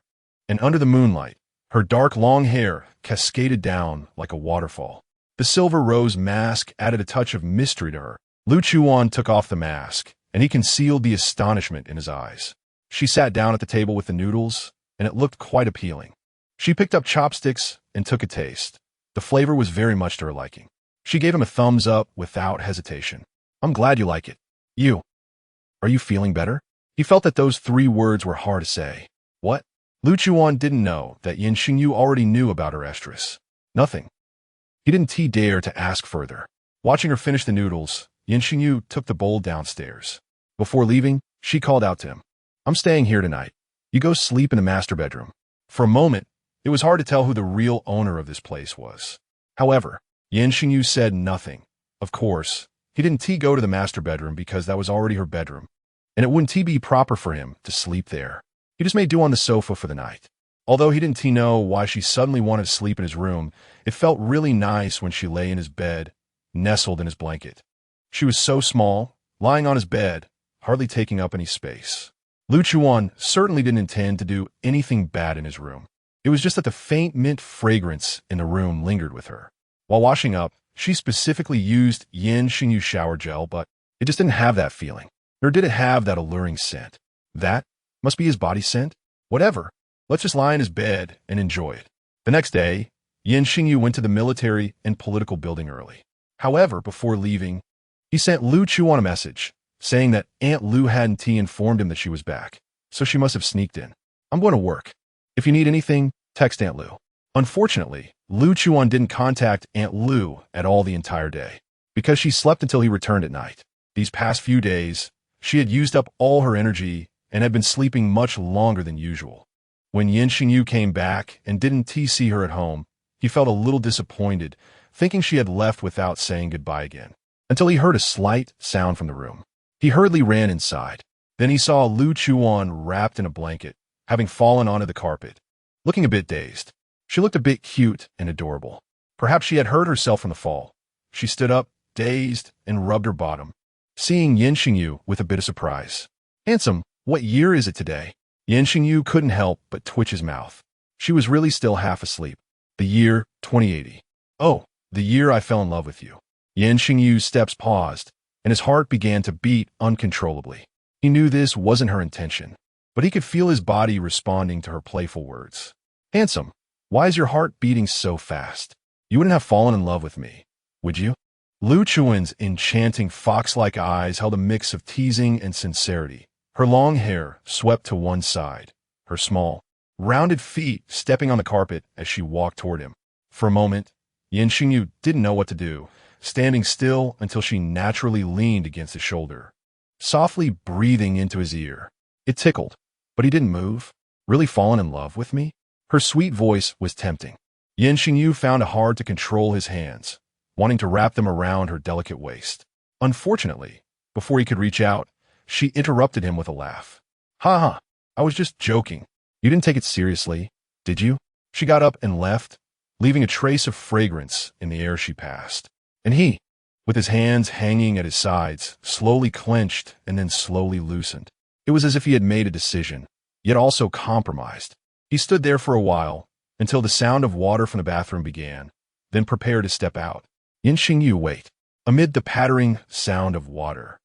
and under the moonlight, her dark long hair cascaded down like a waterfall. The silver rose mask added a touch of mystery to her. Lu Chuwan took off the mask, and he concealed the astonishment in his eyes. She sat down at the table with the noodles, and it looked quite appealing. She picked up chopsticks and took a taste. The flavor was very much to her liking. She gave him a thumbs up without hesitation. I'm glad you like it. You. Are you feeling better? He felt that those 3 words were hard to say. What? Lu Chuwan didn't know that Nian Shengyu already knew about her estrus. Nothing. He didn't dare to ask further. Watching her finish the noodles, Nian Shengyu took the bowl downstairs. Before leaving, she called out to him. I'm staying here tonight. You go sleep in the master bedroom. For a moment, it was hard to tell who the real owner of this place was. However, Nian Shengyu said nothing. Of course, he didn't go to the master bedroom because that was already her bedroom, and it wouldn't be proper for him to sleep there. He just made do on the sofa for the night. Although he didn't know why she suddenly wanted to sleep in his room, it felt really nice when she lay in his bed, nestled in his blanket. She was so small, lying on his bed, hardly taking up any space. Lu Chuwan certainly didn't intend to do anything bad in his room. It was just that the faint mint fragrance in the room lingered with her. While washing up, she specifically used Nian Shengyu shower gel, but it just didn't have that feeling. nor did it have that alluring scent. That must be his body scent? Whatever. Let's just lie in his bed and enjoy it. The next day, Nian Shengyu went to the military and political building early. However, before leaving, he sent Lu Chuwan a message, saying that Aunt Lu hadn't informed him that she was back, so she must have sneaked in. I'm going to work. If you need anything, text Aunt Lu. Unfortunately, Lu Chuwan didn't contact Aunt Lu at all the entire day, because she slept until he returned at night. These past few days, she had used up all her energy and had been sleeping much longer than usual. When Nian Shengyu came back and didn't see her at home, he felt a little disappointed, thinking she had left without saying goodbye again, until he heard a slight sound from the room. He hurriedly ran inside. Then he saw Lu Chuwan wrapped in a blanket, having fallen onto the carpet, looking a bit dazed. She looked a bit cute and adorable. Perhaps she had hurt herself from the fall. She stood up, dazed, and rubbed her bottom, seeing Nian Shengyu with a bit of surprise. Handsome, what year is it today? Nian Shengyu couldn't help but twitch his mouth. She was really still half asleep. The year 2080. Oh, the year I fell in love with you. Nian Shengyu's steps paused, and his heart began to beat uncontrollably. He knew this wasn't her intention, but he could feel his body responding to her playful words. Handsome, why is your heart beating so fast? You wouldn't have fallen in love with me, would you? Lu Chuan's enchanting fox-like eyes held a mix of teasing and sincerity. Her long hair swept to one side, her small, rounded feet stepping on the carpet as she walked toward him. For a moment, Nian Shengyu didn't know what to do, standing still until she naturally leaned against his shoulder, softly breathing into his ear. It tickled, but he didn't move. Really fallen in love with me? Her sweet voice was tempting. Nian Shengyu found it hard to control his hands, wanting to wrap them around her delicate waist. Unfortunately, before he could reach out, she interrupted him with a laugh. Ha ha, I was just joking. You didn't take it seriously, did you? She got up and left, leaving a trace of fragrance in the air she passed. And he, with his hands hanging at his sides, slowly clenched and then slowly loosened. It was as if he had made a decision, yet also compromised. He stood there for a while, until the sound of water from the bathroom began, then prepared to step out. Nian Shengyu wait. Amid the pattering sound of water,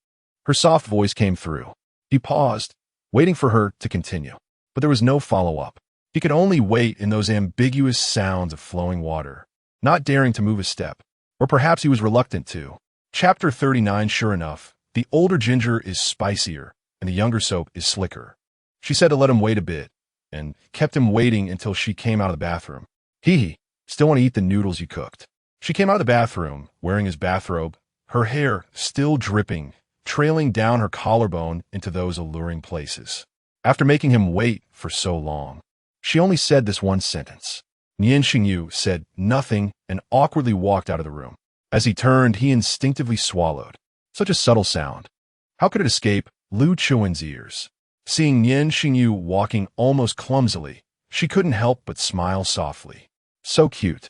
her soft voice came through. He paused, waiting for her to continue, but there was no follow-up. He could only wait in those ambiguous sounds of flowing water, not daring to move a step, or perhaps he was reluctant to. Chapter 39. Sure enough, the older ginger is spicier, and the younger soap is slicker. She said to let him wait a bit, and kept him waiting until she came out of the bathroom. Hee, still want to eat the noodles you cooked. She came out of the bathroom, wearing his bathrobe, her hair still dripping, trailing down her collarbone into those alluring places. After making him wait for so long, she only said this one sentence. Nian Shengyu said nothing and awkwardly walked out of the room. As he turned, he instinctively swallowed. Such a subtle sound. How could it escape Lu Chuan's ears? Seeing Nian Shengyu walking almost clumsily, she couldn't help but smile softly. So cute.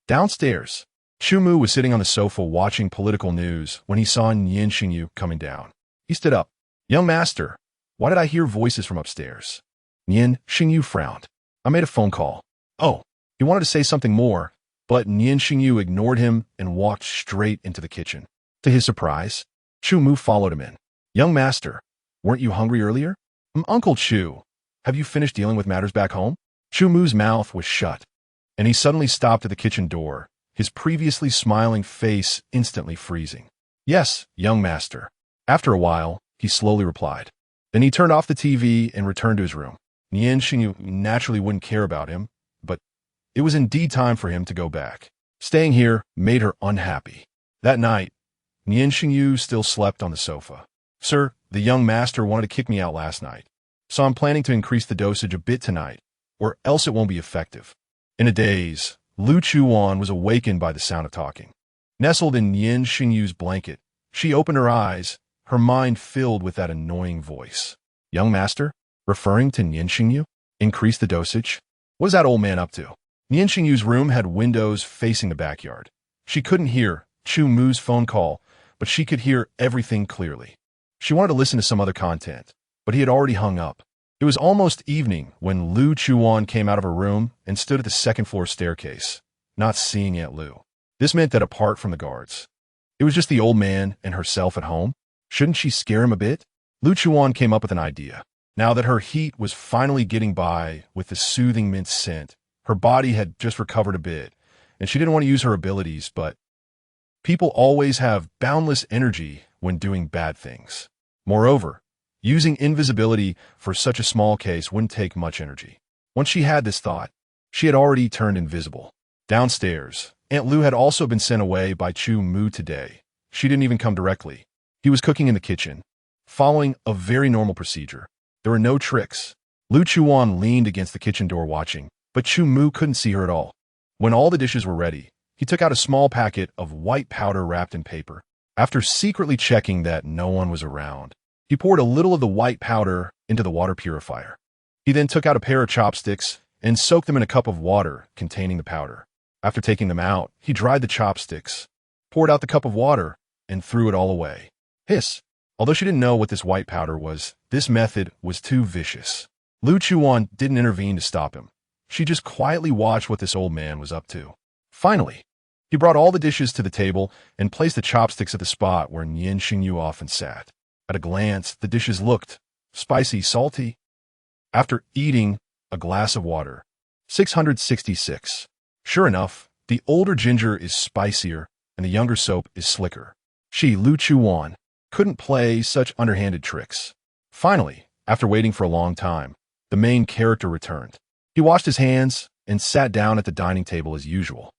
Downstairs, Chu Mu was sitting on the sofa watching political news when he saw Nian Shengyu coming down. He stood up. Young master, why did I hear voices from upstairs? Nian Shengyu frowned. I made a phone call. Oh, he wanted to say something more, but Nian Shengyu ignored him and walked straight into the kitchen. To his surprise, Chu Mu followed him in. Young master, weren't you hungry earlier? Uncle Chu, have you finished dealing with matters back home? Chu Mu's mouth was shut, and he suddenly stopped at the kitchen door, his previously smiling face instantly freezing. Yes, young master. After a while, he slowly replied. Then he turned off the TV and returned to his room. Nian Shengyu naturally wouldn't care about him, but it was indeed time for him to go back. Staying here made her unhappy. That night, Nian Shengyu still slept on the sofa. Sir, the young master wanted to kick me out last night, so I'm planning to increase the dosage a bit tonight, or else it won't be effective. In a daze, Lu Chuwan was awakened by the sound of talking. Nestled in Nian Shengyu's blanket, she opened her eyes, her mind filled with that annoying voice. Young master? Referring to Nian Shengyu? Increase the dosage? What is that old man up to? Nian Shengyu's room had windows facing the backyard. She couldn't hear Chu Mu's phone call, but she could hear everything clearly. She wanted to listen to some other content, but he had already hung up. It was almost evening when Lu Chuwan came out of her room and stood at the second-floor staircase, not seeing Aunt Lu. This meant that apart from the guards, it was just the old man and herself at home. Shouldn't she scare him a bit? Lu Chuwan came up with an idea. Now that her heat was finally getting by with the soothing mint scent, her body had just recovered a bit, and she didn't want to use her abilities, but people always have boundless energy when doing bad things. Moreover, using invisibility for such a small case wouldn't take much energy. Once she had this thought, she had already turned invisible. Downstairs, Aunt Lu had also been sent away by Chu Mu today. She didn't even come directly. He was cooking in the kitchen, following a very normal procedure. There were no tricks. Lu Chuwan leaned against the kitchen door watching, but Chu Mu couldn't see her at all. When all the dishes were ready, he took out a small packet of white powder wrapped in paper. After secretly checking that no one was around, he poured a little of the white powder into the water purifier. He then took out a pair of chopsticks and soaked them in a cup of water containing the powder. After taking them out, he dried the chopsticks, poured out the cup of water, and threw it all away. Hiss! Although she didn't know what this white powder was, this method was too vicious. Lu Chuwan didn't intervene to stop him. She just quietly watched what this old man was up to. Finally, he brought all the dishes to the table and placed the chopsticks at the spot where Nian Shengyu often sat. At a glance, the dishes looked spicy, salty. After eating a glass of water, 666. Sure enough, the older ginger is spicier and the younger soap is slicker. She, Lu Chuwan, couldn't play such underhanded tricks. Finally, after waiting for a long time, the main character returned. He washed his hands and sat down at the dining table as usual,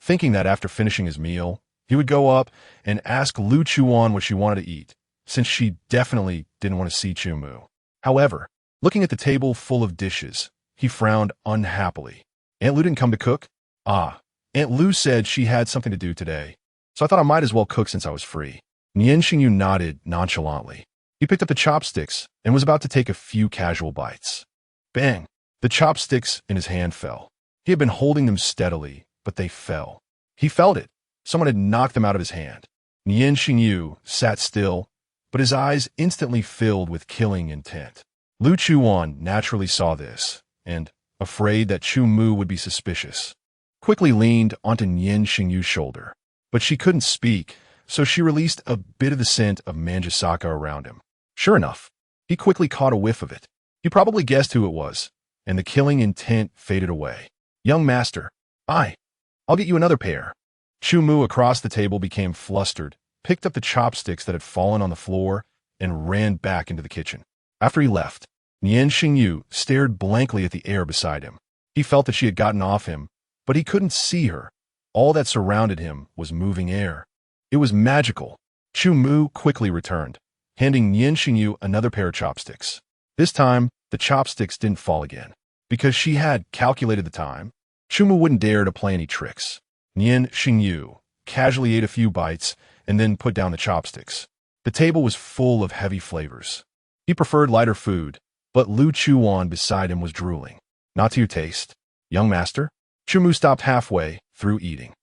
thinking that after finishing his meal, he would go up and ask Lu Chuwan what she wanted to eat, since she definitely didn't want to see Chu Mu. However, looking at the table full of dishes, he frowned unhappily. Aunt Lu didn't come to cook? Ah, Aunt Lu said she had something to do today, so I thought I might as well cook since I was free. Nian Shengyu nodded nonchalantly. He picked up the chopsticks and was about to take a few casual bites. Bang! The chopsticks in his hand fell. He had been holding them steadily, but they fell. He felt it. Someone had knocked them out of his hand. Nian Shengyu sat still, but his eyes instantly filled with killing intent. Lu Chuwan naturally saw this, and, afraid that Chu Mu would be suspicious, quickly leaned onto Nian Shengyu's shoulder. But she couldn't speak, so she released a bit of the scent of manjasaka around him. Sure enough, he quickly caught a whiff of it. He probably guessed who it was, and the killing intent faded away. Young master, I'll get you another pair. Chu Mu across the table became flustered, picked up the chopsticks that had fallen on the floor, and ran back into the kitchen. After he left, Nian Shengyu stared blankly at the air beside him. He felt that she had gotten off him, but he couldn't see her. All that surrounded him was moving air. It was magical. Chu Mu quickly returned, handing Nian Shengyu another pair of chopsticks. This time, the chopsticks didn't fall again. Because she had calculated the time, Chu Mu wouldn't dare to play any tricks. Nian Shengyu casually ate a few bites and then put down the chopsticks. The table was full of heavy flavors. He preferred lighter food, but Lu Chuwan beside him was drooling. Not to your taste, young master? Chu Mu stopped halfway through eating.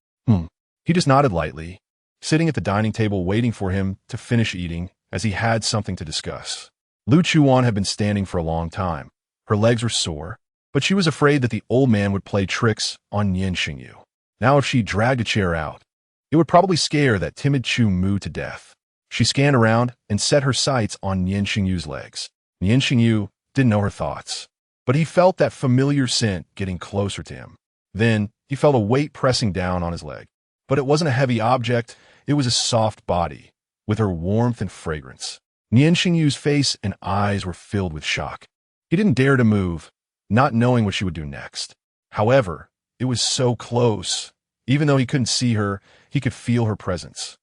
He just nodded lightly, sitting at the dining table waiting for him to finish eating as he had something to discuss. Lu Chuwan had been standing for a long time. Her legs were sore, but she was afraid that the old man would play tricks on Nian Shengyu. Now if she dragged a chair out, it would probably scare that timid Chu Mu to death. She scanned around and set her sights on Nian Shengyu's legs. Nian Shengyu didn't know her thoughts, but he felt that familiar scent getting closer to him. Then he felt a weight pressing down on his leg. But it wasn't a heavy object, it was a soft body, with her warmth and fragrance. Nian Shengyu's face and eyes were filled with shock. He didn't dare to move, not knowing what she would do next. However, it was so close. Even though he couldn't see her, he could feel her presence.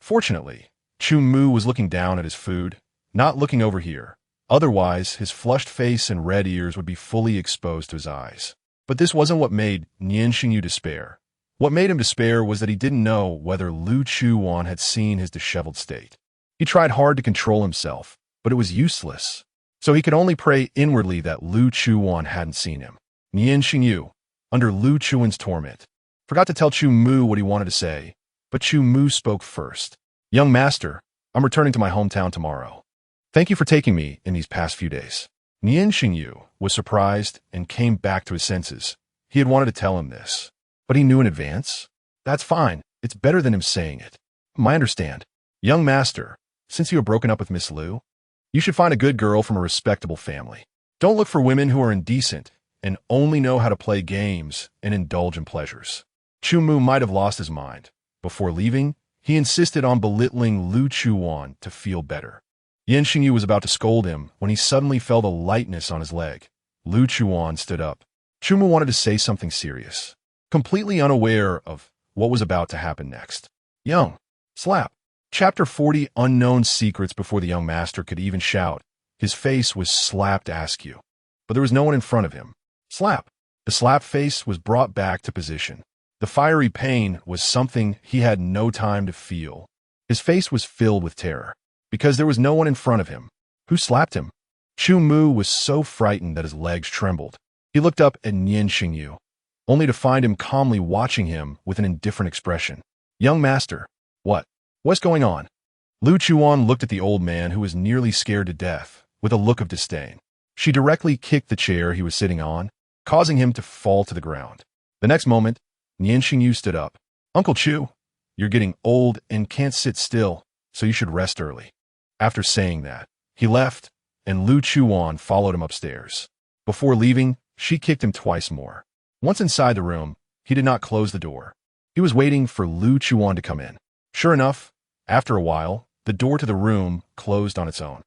Fortunately, Chu Mu was looking down at his food, not looking over here. Otherwise, his flushed face and red ears would be fully exposed to his eyes. But this wasn't what made Nian Shengyu despair. What made him despair was that he didn't know whether Lu Chuwan had seen his disheveled state. He tried hard to control himself, but it was useless. So he could only pray inwardly that Lu Chuwan hadn't seen him. Nian Shengyu, under Lu Chuwan's torment, forgot to tell Chu Mu what he wanted to say, but Chu Mu spoke first. Young master, I'm returning to my hometown tomorrow. Thank you for taking me in these past few days. Nian Shengyu was surprised and came back to his senses. He had wanted to tell him this, but he knew in advance. That's fine. It's better than him saying it. I understand. Young master, since you have broken up with Miss Lu, You should find a good girl from a respectable family. Don't look for women who are indecent and only know how to play games and indulge in pleasures. Chu Mu might have lost his mind. Before leaving, he insisted on belittling Lu Chuwan to feel better. Nian Shengyu was about to scold him when he suddenly felt a lightness on his leg. Lu Chuwan stood up. Chu Mu wanted to say something serious, completely unaware of what was about to happen next. Young. Slap. Chapter 40 Unknown Secrets. Before the young master could even shout, his face was slapped askew. But there was no one in front of him. Slap. The slapped face was brought back to position. The fiery pain was something he had no time to feel. His face was filled with terror, because there was no one in front of him. Who slapped him? Chu Mu was so frightened that his legs trembled. He looked up at Nian Shengyu, only to find him calmly watching him with an indifferent expression. Young master. What's going on? Lu Chuwan looked at the old man who was nearly scared to death, with a look of disdain. She directly kicked the chair he was sitting on, causing him to fall to the ground. The next moment, Nian Shengyu stood up. Uncle Chu, you're getting old and can't sit still, so you should rest early. After saying that, he left, and Lu Chuwan followed him upstairs. Before leaving, she kicked him twice more. Once inside the room, he did not close the door. He was waiting for Lu Chuwan to come in. Sure enough, after a while, the door to the room closed on its own.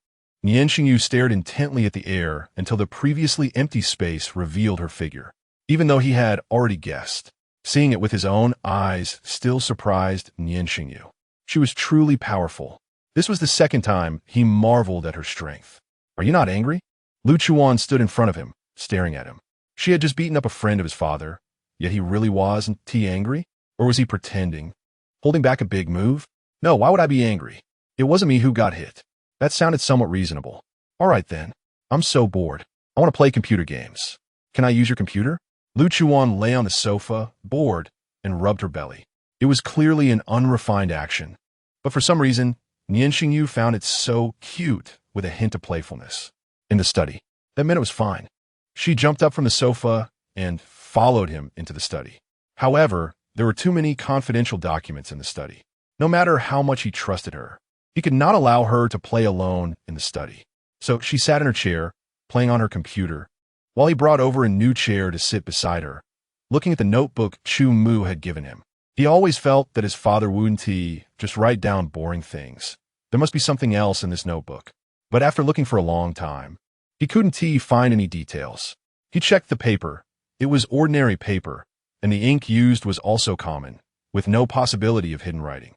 Nian Shengyu stared intently at the air until the previously empty space revealed her figure. Even though he had already guessed, seeing it with his own eyes still surprised Nian Shengyu. She was truly powerful. This was the second time he marveled at her strength. Are you not angry? Lu Chuwan stood in front of him, staring at him. She had just beaten up a friend of his father, yet he really wasn't angry? Or was he pretending? Holding back a big move? No, why would I be angry? It wasn't me who got hit. That sounded somewhat reasonable. All right then. I'm so bored. I want to play computer games. Can I use your computer? Lu Chuwan lay on the sofa, bored, and rubbed her belly. It was clearly an unrefined action. But for some reason, Nian Shengyu found it so cute with a hint of playfulness. In the study. That meant it was fine. She jumped up from the sofa and followed him into the study. However, there were too many confidential documents in the study. No matter how much he trusted her, he could not allow her to play alone in the study. So she sat in her chair, playing on her computer, while he brought over a new chair to sit beside her, looking at the notebook Chu Mu had given him. He always felt that his father wouldn't just write down boring things. There must be something else in this notebook. But after looking for a long time, he couldn't find any details. He checked the paper. It was ordinary paper, and the ink used was also common, with no possibility of hidden writing.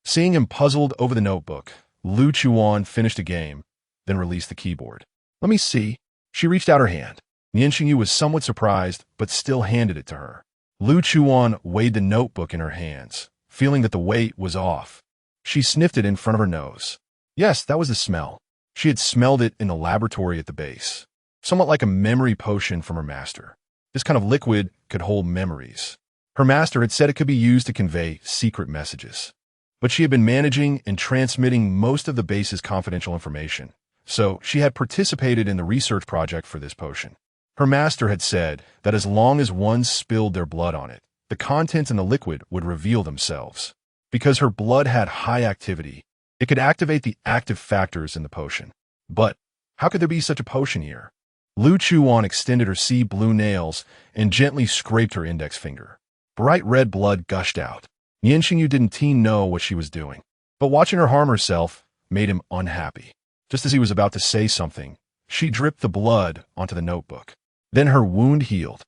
Seeing him puzzled over the notebook, Lu Chuwan finished a game, then released the keyboard. Let me see. She reached out her hand. Nian Shengyu was somewhat surprised, but still handed it to her. Lu Chuwan weighed the notebook in her hands, feeling that the weight was off. She sniffed it in front of her nose. Yes, that was the smell. She had smelled it in the laboratory at the base, somewhat like a memory potion from her master. This kind of liquid could hold memories. Her master had said it could be used to convey secret messages. But she had been managing and transmitting most of the base's confidential information, so she had participated in the research project for this potion. Her master had said that as long as one spilled their blood on it, the contents in the liquid would reveal themselves. Because her blood had high activity, it could activate the active factors in the potion. But how could there be such a potion here? Lu Chuwan extended her sea blue nails and gently scraped her index finger. Bright red blood gushed out. Nian Shengyu didn't know what she was doing, but watching her harm herself made him unhappy. Just as he was about to say something, she dripped the blood onto the notebook. Then her wound healed.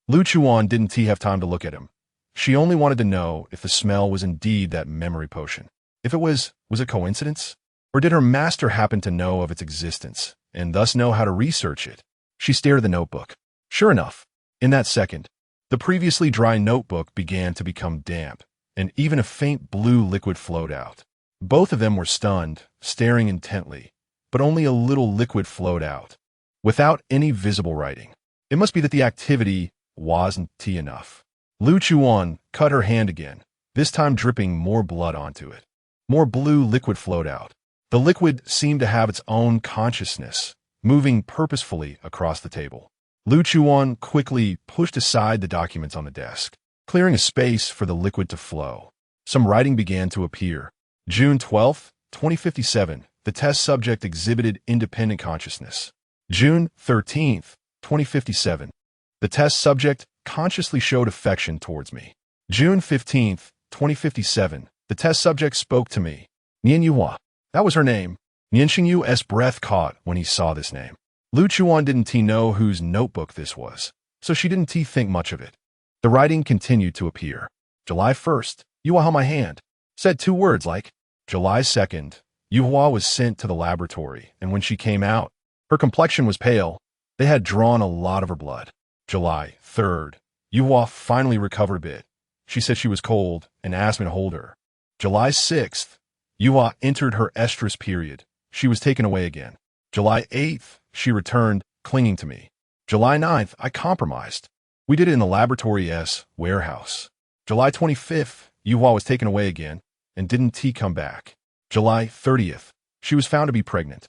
Lu Chuwan didn't have time to look at him. She only wanted to know if the smell was indeed that memory potion. If it was it coincidence? Or did her master happen to know of its existence, and thus know how to research it? She stared at the notebook. Sure enough, in that second, the previously dry notebook began to become damp, and even a faint blue liquid flowed out. Both of them were stunned, staring intently, but only a little liquid flowed out, without any visible writing. It must be that the activity wasn't enough. Lu Chuwan cut her hand again, this time dripping more blood onto it. More blue liquid flowed out. The liquid seemed to have its own consciousness, moving purposefully across the table. Lu Chuwan quickly pushed aside the documents on the desk, clearing a space for the liquid to flow. Some writing began to appear. June 12, 2057, the test subject exhibited independent consciousness. June 13th, 2057. The test subject consciously showed affection towards me. June 15th, 2057. The test subject spoke to me. Nian Yuhua. That was her name. Nian Shengyu's breath caught when he saw this name. Lu Chuwan didn't know whose notebook this was, so she didn't think much of it. The writing continued to appear. July 1st, Yuhua held my hand. Said 2 words like, July 2nd, Yuhua was sent to the laboratory, and when she came out, her complexion was pale. They had drawn a lot of her blood. July 3rd, Yuhua finally recovered a bit. She said she was cold and asked me to hold her. July 6th, Yuhua entered her estrus period. She was taken away again. July 8th, she returned, clinging to me. July 9th, I compromised. We did it in the laboratory's warehouse. July 25th, Yuhua was taken away again and didn't come back. July 30th, she was found to be pregnant.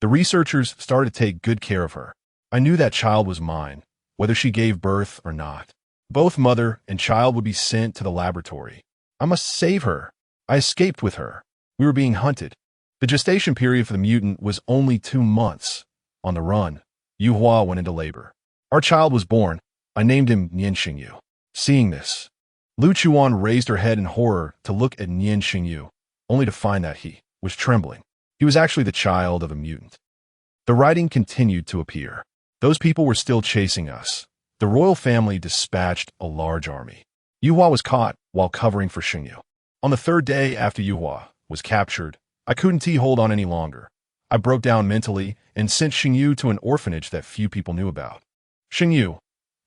The researchers started to take good care of her. I knew that child was mine, whether she gave birth or not. Both mother and child would be sent to the laboratory. I must save her. I escaped with her. We were being hunted. The gestation period for the mutant was only 2 months. On the run, Yuhua went into labor. Our child was born. I named him Nian Shengyu. Seeing this, Lu Chuwan raised her head in horror to look at Nian Shengyu, only to find that he was trembling. He was actually the child of a mutant. The writing continued to appear. Those people were still chasing us. The royal family dispatched a large army. Yuhua was caught while covering for Shengyu. On the 3rd day after Yuhua was captured, I couldn't hold on any longer. I broke down mentally and sent Shengyu to an orphanage that few people knew about. Shengyu,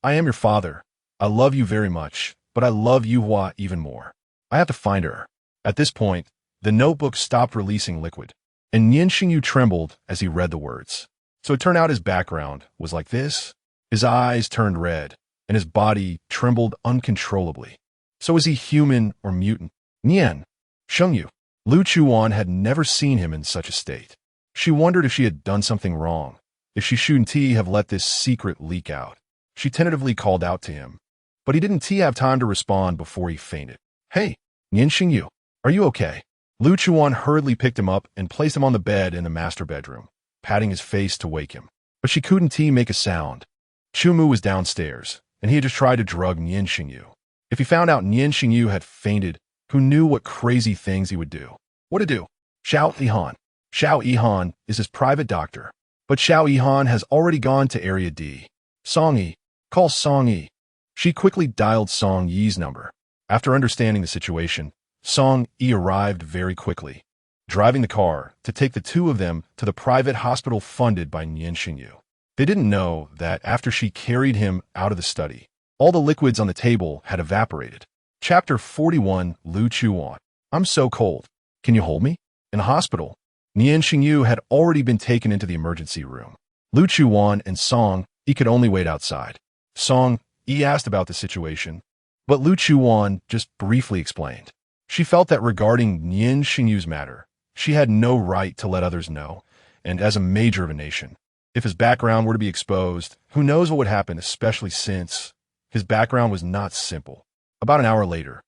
I am your father. I love you very much, but I love Yuhua even more. I have to find her. At this point, the notebook stopped releasing liquid, and Nian Shengyu trembled as he read the words. So it turned out his background was like this. His eyes turned red, and his body trembled uncontrollably. So is he human or mutant? Nian Shengyu. Lu Chuwan had never seen him in such a state. She wondered if she had done something wrong, if she shouldn't have let this secret leak out. She tentatively called out to him, but he didn't have time to respond before he fainted. Hey, Nian Shengyu, are you okay? Lu Chuwan hurriedly picked him up and placed him on the bed in the master bedroom, patting his face to wake him. But she couldn't make a sound. Chumu was downstairs, and he had just tried to drug Nian Shengyu. If he found out Nian Shengyu had fainted, who knew what crazy things he would do? What to do? Xiao Yihan. Xiao Yihan is his private doctor, but Xiao Yihan has already gone to Area D. Song Yi. Call Song Yi. She quickly dialed Song Yi's number. After understanding the situation, Song Yi arrived very quickly, driving the car to take the 2 of them to the private hospital funded by Nian Shengyu. They didn't know that after she carried him out of the study, all the liquids on the table had evaporated. Chapter 41, Lu Chuwan. I'm so cold. Can you hold me? In the hospital, Nian Shengyu had already been taken into the emergency room. Lu Chuwan and Song Yi could only wait outside. Song Yi asked about the situation, but Lu Chuwan just briefly explained. She felt that regarding Nian Shengyu's matter, she had no right to let others know, and as a major of a nation, if his background were to be exposed, who knows what would happen, especially since his background was not simple. About an hour later,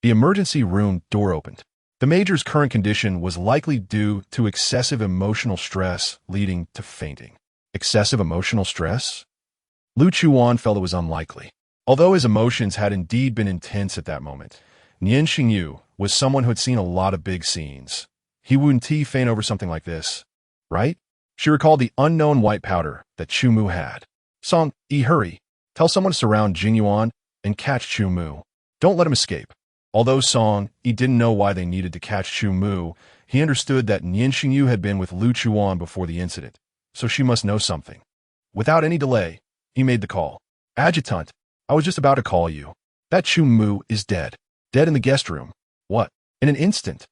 the emergency room door opened. The major's current condition was likely due to excessive emotional stress leading to fainting. Excessive emotional stress? Lu Chuwan felt it was unlikely. Although his emotions had indeed been intense at that moment, Nian Shengyu was someone who had seen a lot of big scenes. He wouldn't faint over something like this, right? She recalled the unknown white powder that Chumu had. Song Yi, hurry. Tell someone to surround Jingyuan and catch Chumu. Don't let him escape. Although Song Yi didn't know why they needed to catch Chumu, he understood that Nian Shengyu had been with Lu Chuwan before the incident, so she must know something. Without any delay, he made the call. Adjutant, I was just about to call you. That Chumu is dead. Dead in the guest room. What? In an instant,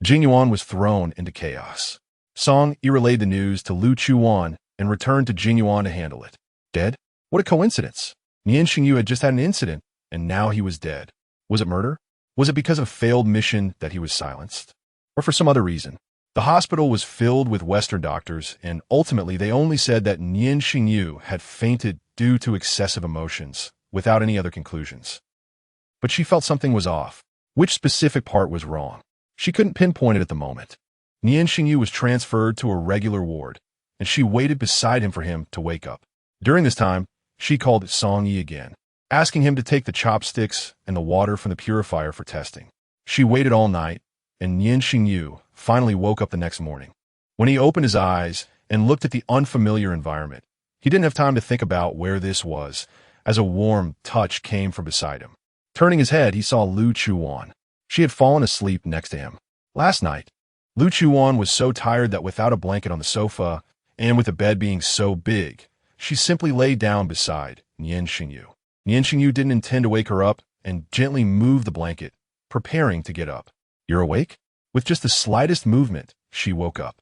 Jingyuan was thrown into chaos. Song Yi relayed the news to Lu Chuwan and returned to Jingyuan to handle it. Dead? What a coincidence. Nian Shengyu had just had an incident, and now he was dead. Was it murder? Was it because of a failed mission that he was silenced? Or for some other reason? The hospital was filled with Western doctors, and ultimately they only said that Nian Shengyu had fainted due to excessive emotions, without any other conclusions. But she felt something was off. Which specific part was wrong? She couldn't pinpoint it at the moment. Nian Shengyu was transferred to a regular ward, and she waited beside him for him to wake up. During this time, she called Song Yi again, asking him to take the chopsticks and the water from the purifier for testing. She waited all night, and Nian Shengyu finally woke up the next morning. When he opened his eyes and looked at the unfamiliar environment, he didn't have time to think about where this was, as a warm touch came from beside him. Turning his head, he saw Lu Chuwan. She had fallen asleep next to him. Last night, Lu Chuwan was so tired that without a blanket on the sofa, and with the bed being so big, she simply lay down beside Nian Shengyu. Nian Shengyu didn't intend to wake her up and gently moved the blanket, preparing to get up. "You're awake?" With just the slightest movement, she woke up.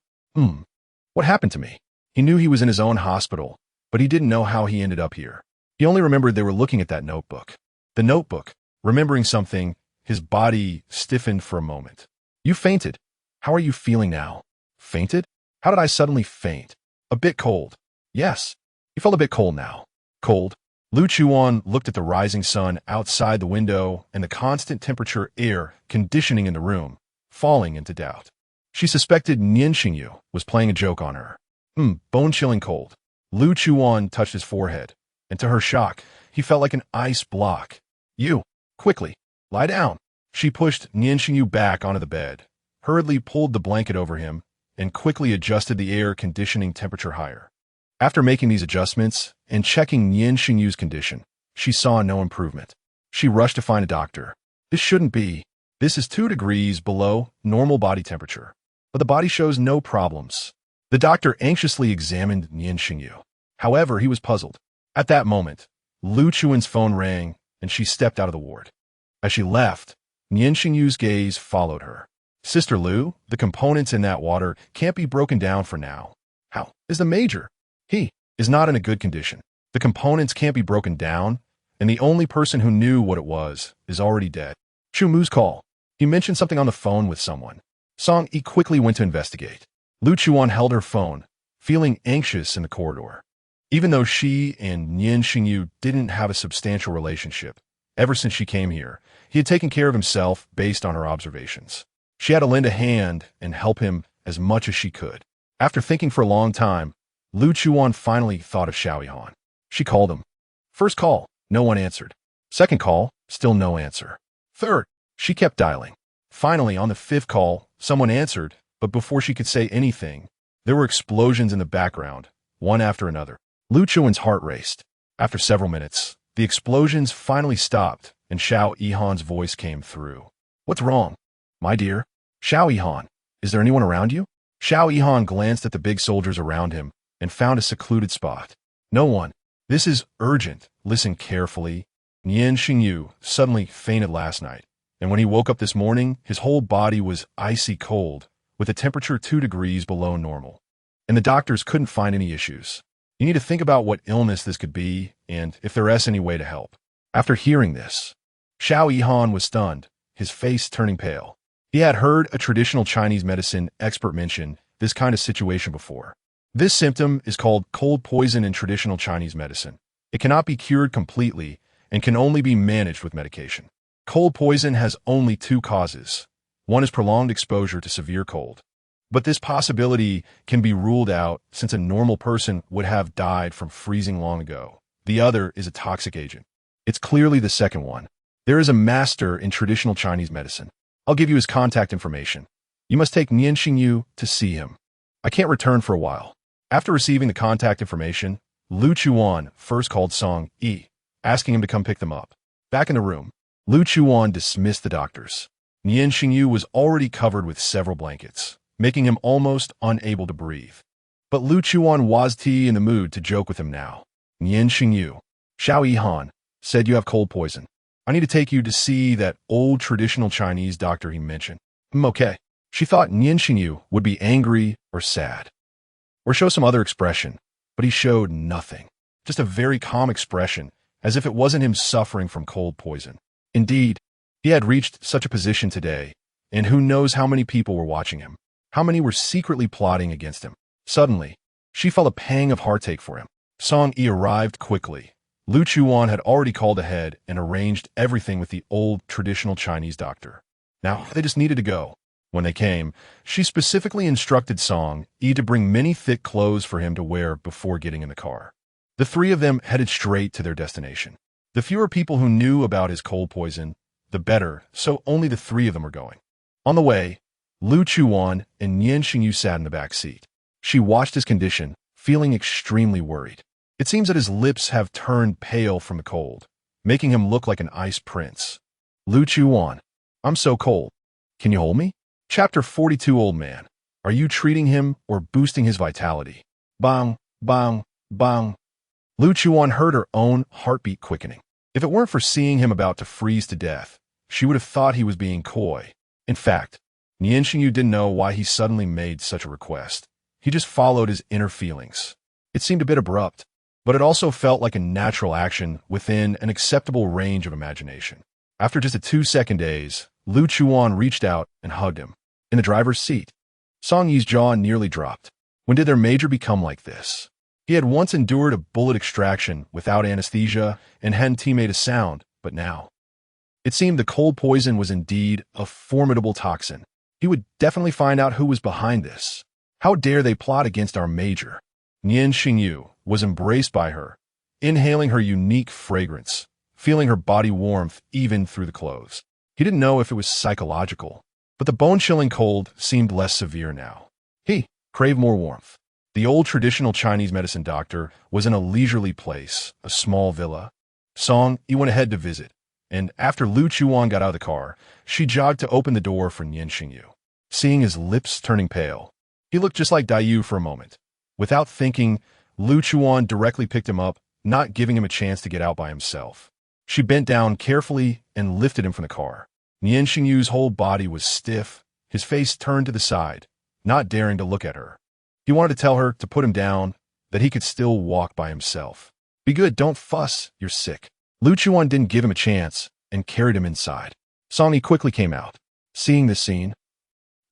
What happened to me? He knew he was in his own hospital, but he didn't know how he ended up here. He only remembered they were looking at that notebook. The notebook. Remembering something, his body stiffened for a moment. "You fainted. How are you feeling now?" "Fainted? How did I suddenly faint?" "A bit cold." "Yes." He felt a bit cold now. "Cold?" Lu Chuan looked at the rising sun outside the window and the constant temperature air conditioning in the room, falling into doubt. She suspected Nian Shengyu was playing a joke on her. Bone-chilling cold. Lu Chuan touched his forehead, and to her shock, he felt like an ice block. "You, quickly, lie down." She pushed Nian Shengyu back onto the bed, hurriedly pulled the blanket over him, and quickly adjusted the air conditioning temperature higher. After making these adjustments and checking Nian Shengyu's condition, she saw no improvement. She rushed to find a doctor. "This shouldn't be. This is 2 degrees below normal body temperature, but the body shows no problems." The doctor anxiously examined Nian Shengyu. However, he was puzzled. At that moment, Lu Chuan's phone rang, and she stepped out of the ward. As she left, Nian Shengyu's gaze followed her. "Sister Lu, the components in that water can't be broken down for now." "How is the major?" "He is not in a good condition. The components can't be broken down, and the only person who knew what it was is already dead." Chu Mu's call. He mentioned something on the phone with someone. Song Yi quickly went to investigate. Lu Chuan held her phone, feeling anxious in the corridor. Even though she and Nian Shengyu didn't have a substantial relationship, ever since she came here, he had taken care of himself based on her observations. She had to lend a hand and help him as much as she could. After thinking for a long time, Lu Chuan finally thought of Xiao Yihan. She called him. First call, no one answered. Second call, still no answer. Third, she kept dialing. Finally, on the 5th call, someone answered, but before she could say anything, there were explosions in the background, one after another. Lu Chuan's heart raced. After several minutes, the explosions finally stopped, and Xiao Yihan's voice came through. "What's wrong?" "My dear, Xiao Yihan, is there anyone around you?" Xiao Yihan glanced at the big soldiers around him and found a secluded spot. "No one. This is urgent. Listen carefully. Nian Shengyu suddenly fainted last night, and when he woke up this morning, his whole body was icy cold, with a temperature 2 degrees below normal. And the doctors couldn't find any issues. You need to think about what illness this could be, and if there is any way to help." After hearing this, Xiao Yihan was stunned, his face turning pale. He had heard a traditional Chinese medicine expert mention this kind of situation before. This symptom is called cold poison in traditional Chinese medicine. It cannot be cured completely and can only be managed with medication. Cold poison has only 2 causes. One is prolonged exposure to severe cold. But this possibility can be ruled out since a normal person would have died from freezing long ago. The other is a toxic agent. It's clearly the second one. There is a master in traditional Chinese medicine. I'll give you his contact information. You must take Nian Shengyu to see him. I can't return for a while. After receiving the contact information, Lu Chuan first called Song Yi, asking him to come pick them up. Back in the room, Lu Chuan dismissed the doctors. Nian Shengyu was already covered with several blankets, making him almost unable to breathe. But Lu Chuan was in the mood to joke with him now. "Nian Shengyu, Xiao Yihan said you have cold poison. I need to take you to see that old traditional Chinese doctor he mentioned." Okay. She thought Nian Shengyu would be angry or sad, or show some other expression, but he showed nothing. Just a very calm expression, as if it wasn't him suffering from cold poison. Indeed, he had reached such a position today, and who knows how many people were watching him, how many were secretly plotting against him. Suddenly, she felt a pang of heartache for him. Song Yi arrived quickly. Lu Chuan had already called ahead and arranged everything with the old traditional Chinese doctor. Now, they just needed to go. When they came, she specifically instructed Song Yi to bring many thick clothes for him to wear before getting in the car. The three of them headed straight to their destination. The fewer people who knew about his cold poison, the better, so only the three of them were going. On the way, Lu Chuwan and Nian Shengyu sat in the back seat. She watched his condition, feeling extremely worried. It seems that his lips have turned pale from the cold, making him look like an ice prince. Lu Chuwan, I'm so cold. Can you hold me? Chapter 42. Old man, are you treating him or boosting his vitality? Bang, bang, bang. Lu Chuwan heard her own heartbeat quickening. If it weren't for seeing him about to freeze to death, she would have thought he was being coy. In fact, Nian Shengyu didn't know why he suddenly made such a request. He just followed his inner feelings. It seemed a bit abrupt, but it also felt like a natural action within an acceptable range of imagination. After just a 2-second daze, Lu Chuwan reached out and hugged him. In the driver's seat, Song Yi's jaw nearly dropped. When did their major become like this? He had once endured a bullet extraction without anesthesia and hadn't made a sound, but now. It seemed the cold poison was indeed a formidable toxin. He would definitely find out who was behind this. How dare they plot against our major? Nian Shengyu was embraced by her, inhaling her unique fragrance, feeling her body warmth even through the clothes. He didn't know if it was psychological, but the bone-chilling cold seemed less severe now. He craved more warmth. The old traditional Chinese medicine doctor was in a leisurely place, a small villa. Song Yi went ahead to visit, and after Lu Chuwan got out of the car, she jogged to open the door for Nian Shengyu. Seeing his lips turning pale, he looked just like Dayu for a moment. Without thinking, Lu Chuwan directly picked him up, not giving him a chance to get out by himself. She bent down carefully and lifted him from the car. Nian Shengyu's whole body was stiff, his face turned to the side, not daring to look at her. He wanted to tell her to put him down, that he could still walk by himself. Be good, don't fuss, you're sick. Lu Chuwan didn't give him a chance and carried him inside. Song Yi quickly came out. Seeing this scene,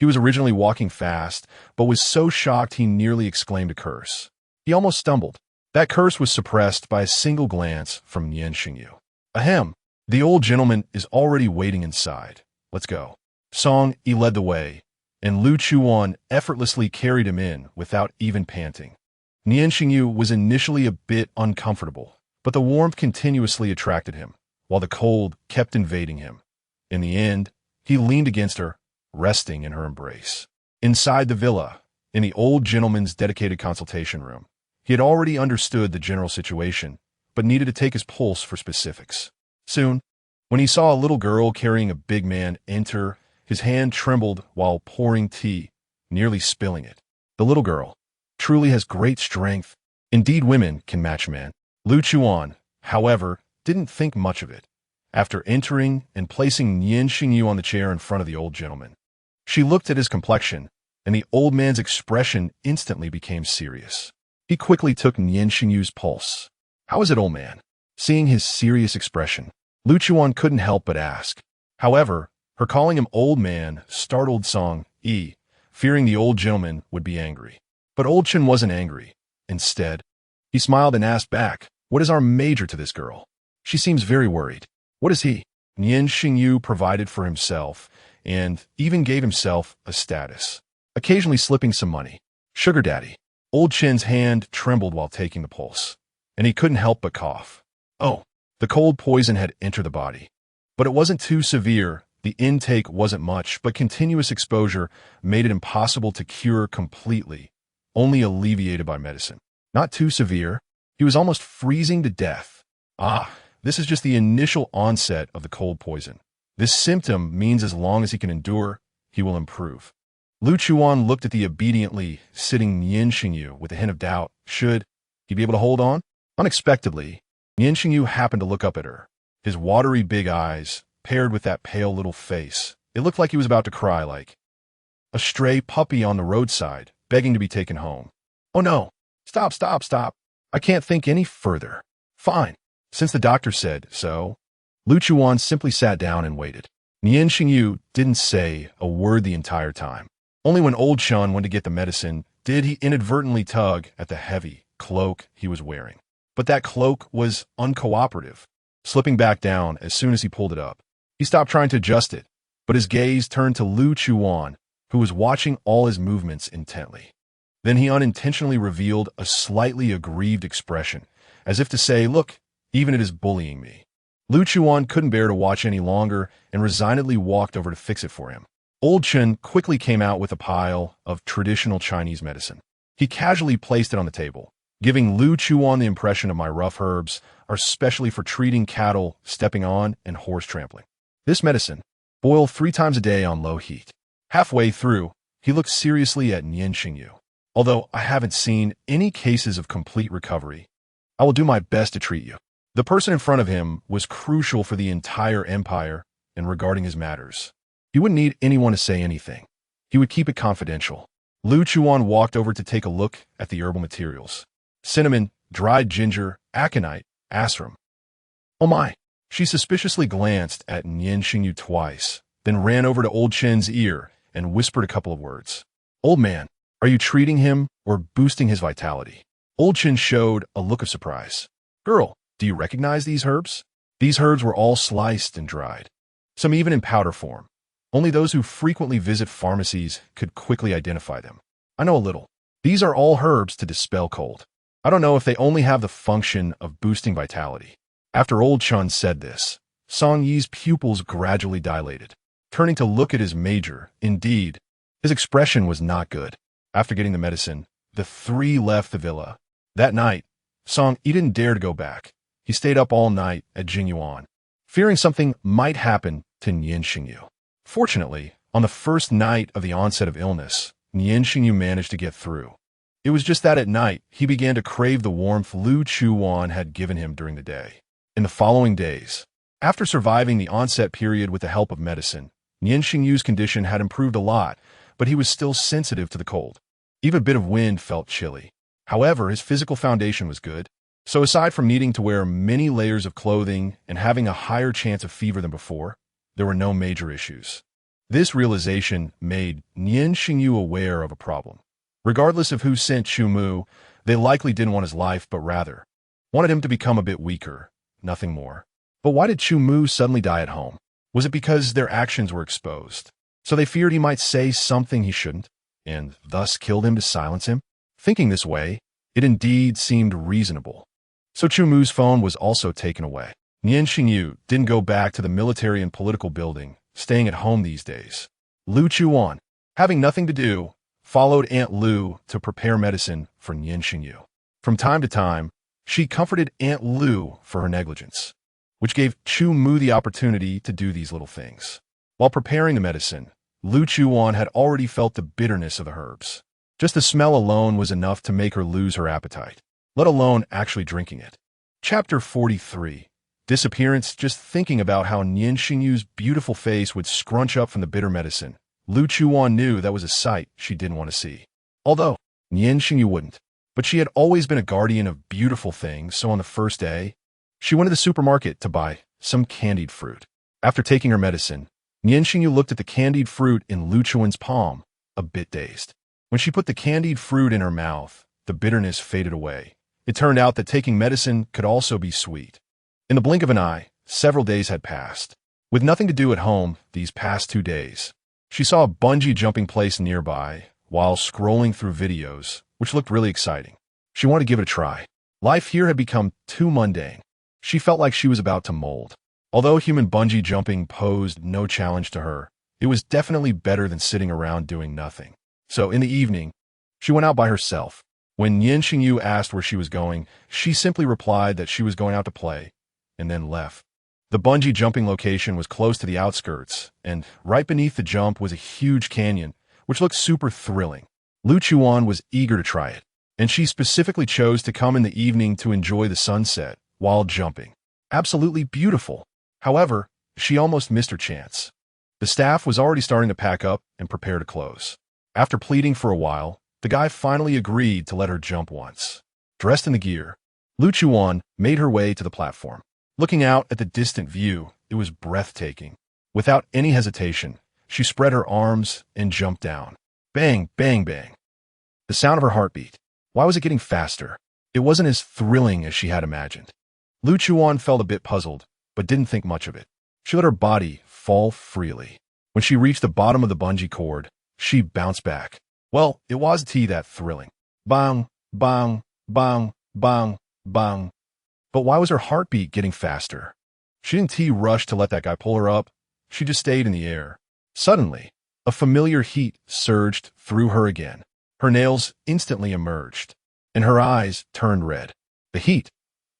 he was originally walking fast, but was so shocked he nearly exclaimed a curse. He almost stumbled. That curse was suppressed by a single glance from Nian Shengyu. Ahem, the old gentleman is already waiting inside. Let's go. Song Yi led the way, and Lu Chuwan effortlessly carried him in without even panting. Nian Shengyu was initially a bit uncomfortable, but the warmth continuously attracted him, while the cold kept invading him. In the end, he leaned against her, resting in her embrace. Inside the villa, in the old gentleman's dedicated consultation room, he had already understood the general situation, but needed to take his pulse for specifics. Soon, when he saw a little girl carrying a big man enter, his hand trembled while pouring tea, nearly spilling it. The little girl truly has great strength. Indeed, women can match men. Lu Chuwan, however, didn't think much of it. After entering and placing Nian Shengyu on the chair in front of the old gentleman, she looked at his complexion, and the old man's expression instantly became serious. He quickly took Nian Shengyu's pulse. How is it, old man? Seeing his serious expression, Lu Chuwan couldn't help but ask. However, her calling him old man startled Song Yi, fearing the old gentleman would be angry. But old Chen wasn't angry. Instead, he smiled and asked back, what is our major to this girl? She seems very worried. What is he? Nian Shengyu provided for himself and even gave himself a status, occasionally slipping some money. Sugar daddy. Old Chen's hand trembled while taking the pulse, and he couldn't help but cough. Oh, the cold poison had entered the body. But it wasn't too severe. The intake wasn't much, but continuous exposure made it impossible to cure completely, only alleviated by medicine. Not too severe. He was almost freezing to death. This is just the initial onset of the cold poison. This symptom means as long as he can endure, he will improve. Lu Chuwan looked at the obediently sitting Nian Shengyu with a hint of doubt. Should he be able to hold on? Unexpectedly, Nian Shengyu happened to look up at her. His watery big eyes, paired with that pale little face, it looked like he was about to cry, like a stray puppy on the roadside, begging to be taken home. Oh no, stop. I can't think any further. Fine, since the doctor said so. Lu Chuwan simply sat down and waited. Nian Shengyu didn't say a word the entire time. Only when old Chun went to get the medicine did he inadvertently tug at the heavy cloak he was wearing. But that cloak was uncooperative, slipping back down as soon as he pulled it up. He stopped trying to adjust it, but his gaze turned to Lu Chuwan, who was watching all his movements intently. Then he unintentionally revealed a slightly aggrieved expression, as if to say, "Look, even it is bullying me." Lu Chuwan couldn't bear to watch any longer and resignedly walked over to fix it for him. Old Chen quickly came out with a pile of traditional Chinese medicine. He casually placed it on the table, giving Lu Chuwan the impression of my rough herbs are specially for treating cattle, stepping on, and horse trampling. This medicine, boil 3 times a day on low heat. Halfway through, he looked seriously at Nian Shengyu. Although I haven't seen any cases of complete recovery, I will do my best to treat you. The person in front of him was crucial for the entire empire and regarding his matters. He wouldn't need anyone to say anything. He would keep it confidential. Lu Chuan walked over to take a look at the herbal materials. Cinnamon, dried ginger, aconite, ashram. Oh my! She suspiciously glanced at Nian Shengyu twice, then ran over to Old Chen's ear and whispered a couple of words. "Old man, are you treating him or boosting his vitality?" Old Chen showed a look of surprise. "Girl, do you recognize these herbs?" These herbs were all sliced and dried, some even in powder form. Only those who frequently visit pharmacies could quickly identify them. "I know a little. These are all herbs to dispel cold. I don't know if they only have the function of boosting vitality." After Old Chun said this, Song Yi's pupils gradually dilated. Turning to look at his major, indeed, his expression was not good. After getting the medicine, the 3 left the villa. That night, Song Yi didn't dare to go back. He stayed up all night at Jingyuan, fearing something might happen to Nian Shengyu. Fortunately, on the first night of the onset of illness, Nian Shengyu managed to get through. It was just that at night, he began to crave the warmth Lu Chuwan had given him during the day. In the following days, after surviving the onset period with the help of medicine, Nian Shengyu's condition had improved a lot, but he was still sensitive to the cold. Even a bit of wind felt chilly. However, his physical foundation was good, so aside from needing to wear many layers of clothing and having a higher chance of fever than before, there were no major issues. This realization made Nian Shengyu aware of a problem. Regardless of who sent Chu Mu, they likely didn't want his life, but rather wanted him to become a bit weaker, nothing more. But why did Chu Mu suddenly die at home? Was it because their actions were exposed? So they feared he might say something he shouldn't, and thus killed him to silence him? Thinking this way, it indeed seemed reasonable. So Chu Mu's phone was also taken away. Nian Shengyu didn't go back to the military and political building, staying at home these days. Lu Chuwan, having nothing to do, followed Aunt Lu to prepare medicine for Nian Shengyu. From time to time, she comforted Aunt Lu for her negligence, which gave Chu Mu the opportunity to do these little things. While preparing the medicine, Lu Chuwan had already felt the bitterness of the herbs. Just the smell alone was enough to make her lose her appetite, let alone actually drinking it. Chapter 43. Disappearance. Just thinking about how Nian Shengyu's beautiful face would scrunch up from the bitter medicine, Lu Chuwan knew that was a sight she didn't want to see. Although Nian Shengyu wouldn't. But she had always been a guardian of beautiful things, so on the first day, she went to the supermarket to buy some candied fruit. After taking her medicine, Nian Shengyu looked at the candied fruit in Lu Chuan's palm, a bit dazed. When she put the candied fruit in her mouth, the bitterness faded away. It turned out that taking medicine could also be sweet. In the blink of an eye, several days had passed. With nothing to do at home these past 2 days, she saw a bungee jumping place nearby while scrolling through videos, which looked really exciting. She wanted to give it a try. Life here had become too mundane. She felt like she was about to mold. Although human bungee jumping posed no challenge to her, it was definitely better than sitting around doing nothing. So in the evening, she went out by herself. When Nian Shengyu asked where she was going, she simply replied that she was going out to play, and then left. The bungee jumping location was close to the outskirts, and right beneath the jump was a huge canyon, which looked super thrilling. Lu Chuan was eager to try it, and she specifically chose to come in the evening to enjoy the sunset while jumping. Absolutely beautiful. However, she almost missed her chance. The staff was already starting to pack up and prepare to close. After pleading for a while, the guy finally agreed to let her jump once. Dressed in the gear, Lu Chuan made her way to the platform. Looking out at the distant view, it was breathtaking. Without any hesitation, she spread her arms and jumped down. Bang, bang, bang. The sound of her heartbeat. Why was it getting faster? It wasn't as thrilling as she had imagined. Lu Chuan felt a bit puzzled, but didn't think much of it. She let her body fall freely. When she reached the bottom of the bungee cord, she bounced back. Well, it wasn't that thrilling. Bang, bang, bang, bang, bang. But why was her heartbeat getting faster? She didn't rush to let that guy pull her up. She just stayed in the air. Suddenly, a familiar heat surged through her again. Her nails instantly emerged, and her eyes turned red. The heat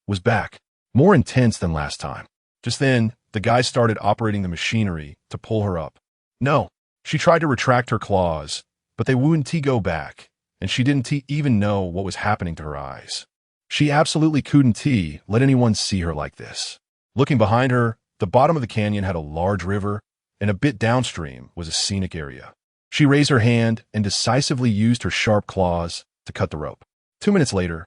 was back, more intense than last time. Just then, the guy started operating the machinery to pull her up. No, she tried to retract her claws, but they wouldn't go back, and she didn't even know what was happening to her eyes. She absolutely couldn't let anyone see her like this. Looking behind her, the bottom of the canyon had a large river, and a bit downstream was a scenic area. She raised her hand and decisively used her sharp claws to cut the rope. 2 minutes later,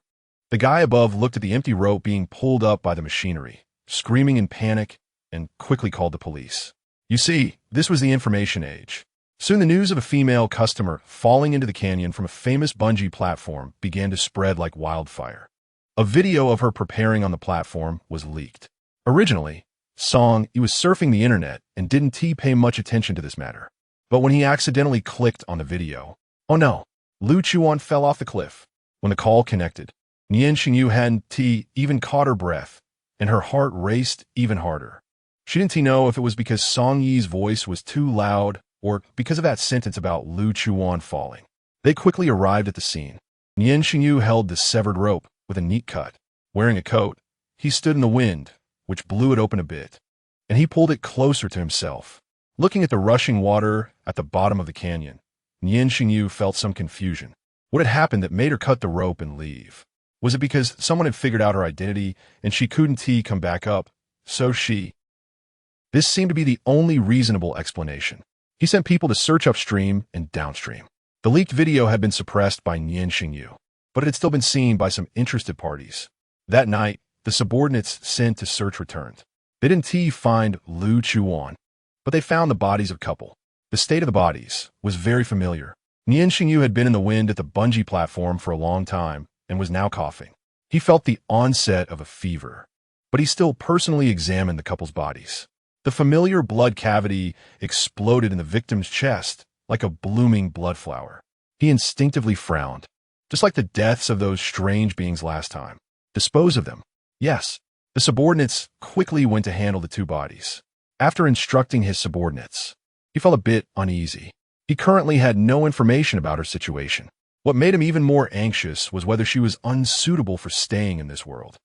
the guy above looked at the empty rope being pulled up by the machinery, screaming in panic, and quickly called the police. You see, this was the information age. Soon the news of a female customer falling into the canyon from a famous bungee platform began to spread like wildfire. A video of her preparing on the platform was leaked. Originally, Song, he was surfing the internet and didn't pay much attention to this matter. But when he accidentally clicked on the video, oh no, Lu Chuwan fell off the cliff. When the call connected, Nian Shengyu hadn't even caught her breath, and her heart raced even harder. She didn't know if it was because Song Yi's voice was too loud or because of that sentence about Lu Chuwan falling. They quickly arrived at the scene. Nian Shengyu held the severed rope with a neat cut. Wearing a coat, he stood in the wind, which blew it open a bit, and he pulled it closer to himself. Looking at the rushing water at the bottom of the canyon, Nian Shengyu felt some confusion. What had happened that made her cut the rope and leave? Was it because someone had figured out her identity and she couldn't come back up? This seemed to be the only reasonable explanation. He sent people to search upstream and downstream. The leaked video had been suppressed by Nian Shengyu, but it had still been seen by some interested parties. That night, the subordinates sent to search returned. They didn't find Lu Chuwan, but they found the bodies of a couple. The state of the bodies was very familiar. Nian Shengyu had been in the wind at the bungee platform for a long time and was now coughing. He felt the onset of a fever, but he still personally examined the couple's bodies. The familiar blood cavity exploded in the victim's chest like a blooming blood flower. He instinctively frowned, just like the deaths of those strange beings last time. Dispose of them. Yes, the subordinates quickly went to handle the two bodies. After instructing his subordinates, he felt a bit uneasy. He currently had no information about her situation. What made him even more anxious was whether she was unsuitable for staying in this world.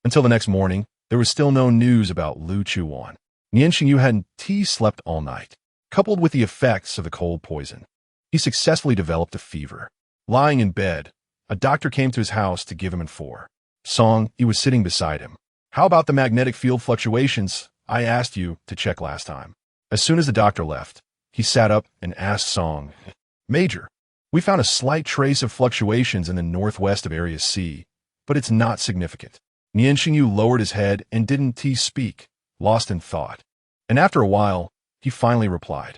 Until the next morning, there was still no news about Lu Chuwan. Nian Shengyu hadn't slept all night. Coupled with the effects of the cold poison, he successfully developed a fever. Lying in bed, a doctor came to his house to give him an. Song, he was sitting beside him. How about the magnetic field fluctuations I asked you to check last time? As soon as the doctor left, he sat up and asked Song, Major, we found a slight trace of fluctuations in the northwest of Area C, but it's not significant. Nian Shengyu lowered his head and didn't speak, lost in thought. And after a while, he finally replied,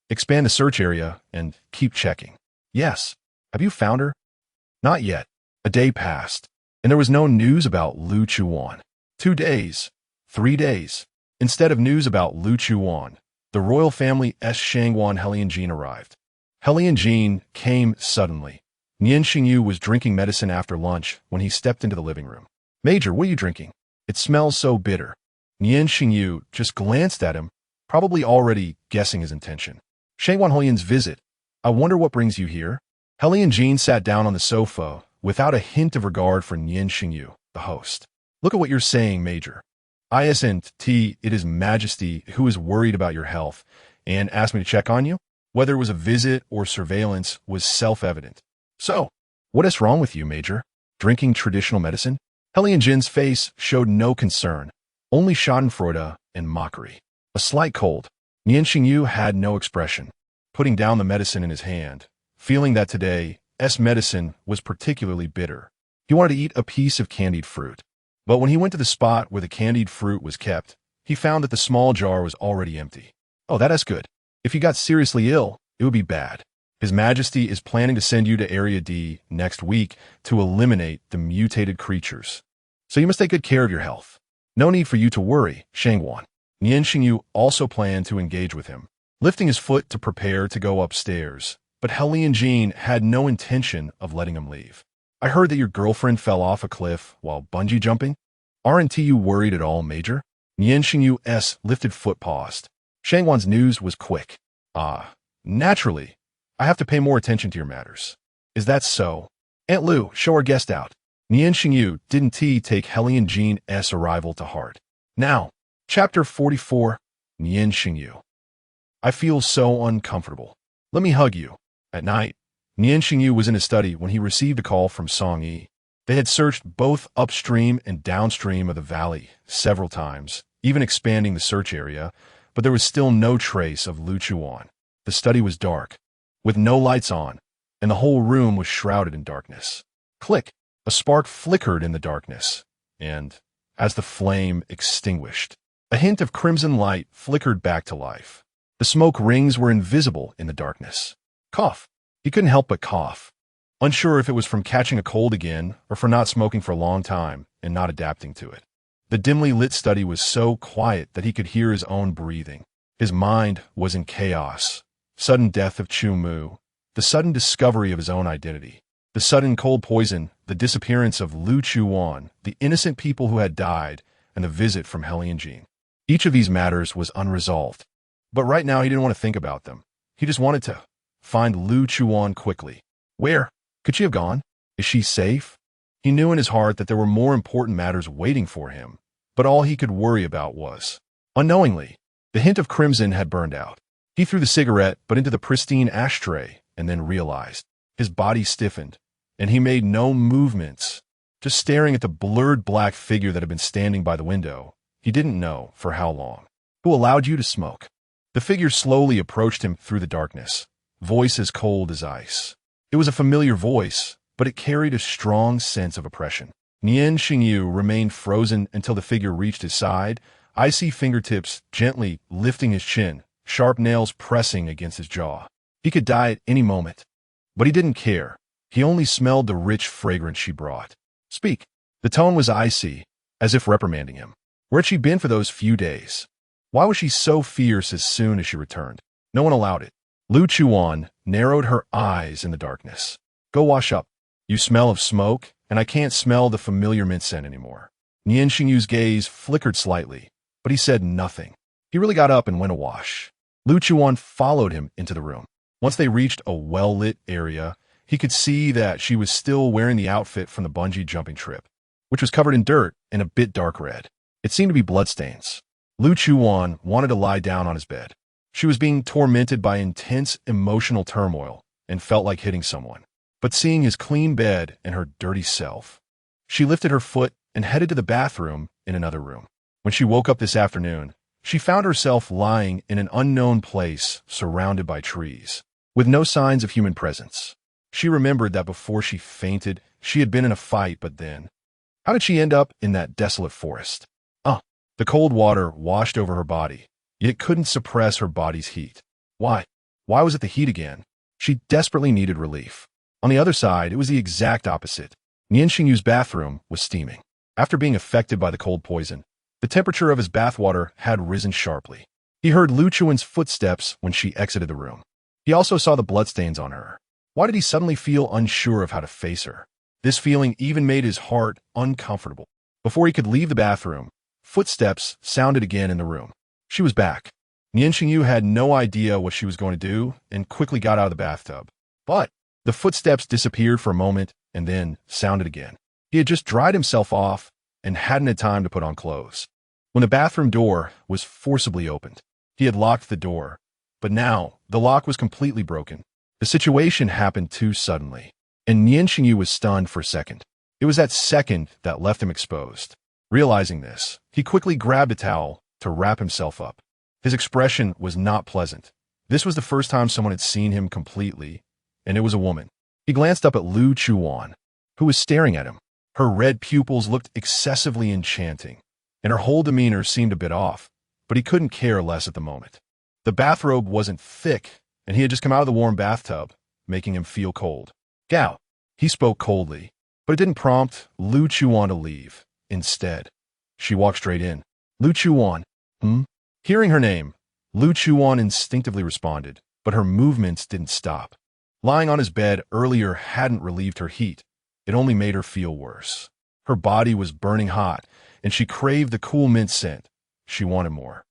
expand the search area and keep checking. Yes. Have you found her? Not yet. A day passed, and there was no news about Lu Chuwan. 2 days. 3 days. Instead of news about Lu Chuwan, the royal family's Shangwan Helianjin arrived. Helianjin came suddenly. Nian Shengyu was drinking medicine after lunch when he stepped into the living room. Major, what are you drinking? It smells so bitter. Nian Shengyu just glanced at him, probably already guessing his intention. Shangwan Helian's visit. I wonder what brings you here? Helianjin sat down on the sofa without a hint of regard for Nian Shengyu, the host. Look at what you're saying, Major. It is Majesty who is worried about your health and asked me to check on you. Whether it was a visit or surveillance was self-evident. So, what is wrong with you, Major? Drinking traditional medicine? Helianjin's face showed no concern, only schadenfreude and mockery. A slight cold. Nian Shengyu had no expression, putting down the medicine in his hand, feeling that today's medicine was particularly bitter. He wanted to eat a piece of candied fruit. But when he went to the spot where the candied fruit was kept, he found that the small jar was already empty. Oh, that is good. If you got seriously ill, it would be bad. His Majesty is planning to send you to Area D next week to eliminate the mutated creatures. So you must take good care of your health. No need for you to worry, Shangwan. Nian Shengyu also planned to engage with him. lifting his foot to prepare to go upstairs. But Jean had no intention of letting him leave. I heard that your girlfriend fell off a cliff while bungee jumping. Aren't you worried at all, Major? Nian Shengyu's lifted foot paused. Shangwan's news was quick. Naturally. I have to pay more attention to your matters. Is that so? Aunt Lu, show our guest out. Nian Shengyu didn't take Jean's arrival to heart. Now, Chapter 44, Nian Shengyu. I feel so uncomfortable. Let me hug you. At night, Nian Shengyu was in his study when he received a call from Song Yi. They had searched both upstream and downstream of the valley several times, even expanding the search area, but there was still no trace of Lu Chuwan. The study was dark, with no lights on, and the whole room was shrouded in darkness. Click! A spark flickered in the darkness, and, as the flame extinguished, a hint of crimson light flickered back to life. The smoke rings were invisible in the darkness. Cough. He couldn't help but cough, unsure if it was from catching a cold again or for not smoking for a long time and not adapting to it. The dimly lit study was so quiet that he could hear his own breathing. His mind was in chaos. Sudden death of Chu Mu, the sudden discovery of his own identity, the sudden cold poison, the disappearance of Lu Chuwan, the innocent people who had died, and the visit from Jean. Each of these matters was unresolved. But right now he didn't want to think about them. He just wanted to find Lu Chuwan quickly. Where could she have gone? Is she safe? He knew in his heart that there were more important matters waiting for him, but all he could worry about was, unknowingly, the hint of crimson had burned out. He threw the cigarette but into the pristine ashtray and then realized. His body stiffened, and he made no movements, just staring at the blurred black figure that had been standing by the window. He didn't know for how long. Who allowed you to smoke? The figure slowly approached him through the darkness, voice as cold as ice. It was a familiar voice, but it carried a strong sense of oppression. Nian Shengyu remained frozen until the figure reached his side, icy fingertips gently lifting his chin, sharp nails pressing against his jaw. He could die at any moment, but he didn't care. He only smelled the rich fragrance she brought. Speak. The tone was icy, as if reprimanding him. Where had she been for those few days? Why was she so fierce as soon as she returned? No one allowed it. Lu Chuwan narrowed her eyes in the darkness. Go wash up. You smell of smoke, and I can't smell the familiar mint scent anymore. Nian Shengyu's gaze flickered slightly, but he said nothing. He really got up and went to wash. Lu Chuwan followed him into the room. Once they reached a well-lit area, he could see that she was still wearing the outfit from the bungee jumping trip, which was covered in dirt and a bit dark red. It seemed to be bloodstains. Lu Chuwan wanted to lie down on his bed. She was being tormented by intense emotional turmoil and felt like hitting someone. But seeing his clean bed and her dirty self, she lifted her foot and headed to the bathroom in another room. When she woke up this afternoon, she found herself lying in an unknown place surrounded by trees, with no signs of human presence. She remembered that before she fainted, she had been in a fight, but then, how did she end up in that desolate forest? The cold water washed over her body, yet it couldn't suppress her body's heat. Why? Why was it the heat again? She desperately needed relief. On the other side, it was the exact opposite. Nian Shengyu's bathroom was steaming. After being affected by the cold poison, the temperature of his bathwater had risen sharply. He heard Lu Chuan's footsteps when she exited the room. He also saw the bloodstains on her. Why did he suddenly feel unsure of how to face her? This feeling even made his heart uncomfortable. Before he could leave the bathroom, footsteps sounded again in the room. She was back. Nian Shengyu had no idea what she was going to do and quickly got out of the bathtub. But the footsteps disappeared for a moment and then sounded again. He had just dried himself off and hadn't had time to put on clothes. When the bathroom door was forcibly opened, he had locked the door, but now the lock was completely broken. The situation happened too suddenly, and Nian Shengyu was stunned for a second. It was that second that left him exposed. Realizing this, he quickly grabbed a towel to wrap himself up. His expression was not pleasant. This was the first time someone had seen him completely, and it was a woman. He glanced up at Lu Chuwan, who was staring at him. Her red pupils looked excessively enchanting, and her whole demeanor seemed a bit off, but he couldn't care less at the moment. The bathrobe wasn't thick, and he had just come out of the warm bathtub, making him feel cold. Gao, he spoke coldly, but it didn't prompt Lu Chuwan to leave. Instead, she walked straight in. Lu Chuwan. Hearing her name, Lu Chuwan instinctively responded, but her movements didn't stop. Lying on his bed earlier hadn't relieved her heat. It only made her feel worse. Her body was burning hot, and she craved the cool mint scent. She wanted more.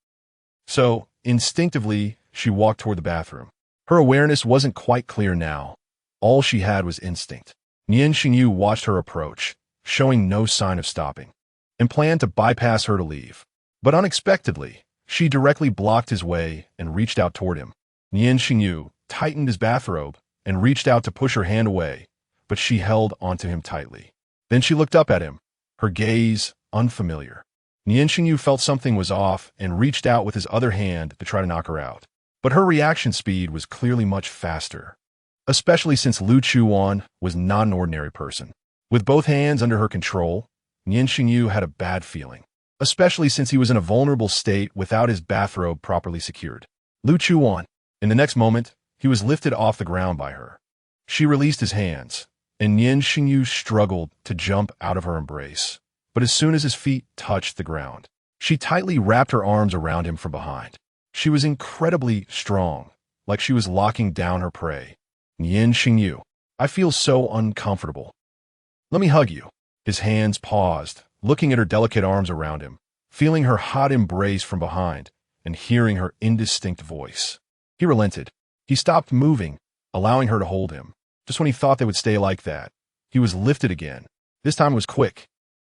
So, instinctively, she walked toward the bathroom. Her awareness wasn't quite clear now. All she had was instinct. Nian Shengyu watched her approach, showing no sign of stopping, and planned to bypass her to leave. But unexpectedly, she directly blocked his way and reached out toward him. Nian Shengyu tightened his bathrobe and reached out to push her hand away, but she held onto him tightly. Then she looked up at him, her gaze unfamiliar. Nian Shengyu felt something was off and reached out with his other hand to try to knock her out. But her reaction speed was clearly much faster, especially since Lu Chuwan was not an ordinary person. With both hands under her control, Nian Shengyu had a bad feeling, especially since he was in a vulnerable state without his bathrobe properly secured. Lu Chuwan. In the next moment, he was lifted off the ground by her. She released his hands, and Nian Shengyu struggled to jump out of her embrace. But as soon as his feet touched the ground, she tightly wrapped her arms around him from behind. She was incredibly strong, like she was locking down her prey. Nian Shengyu, I feel so uncomfortable. Let me hug you. His hands paused, looking at her delicate arms around him, feeling her hot embrace from behind, and hearing her indistinct voice. He relented. He stopped moving, allowing her to hold him. Just when he thought they would stay like that, he was lifted again. This time it was quick.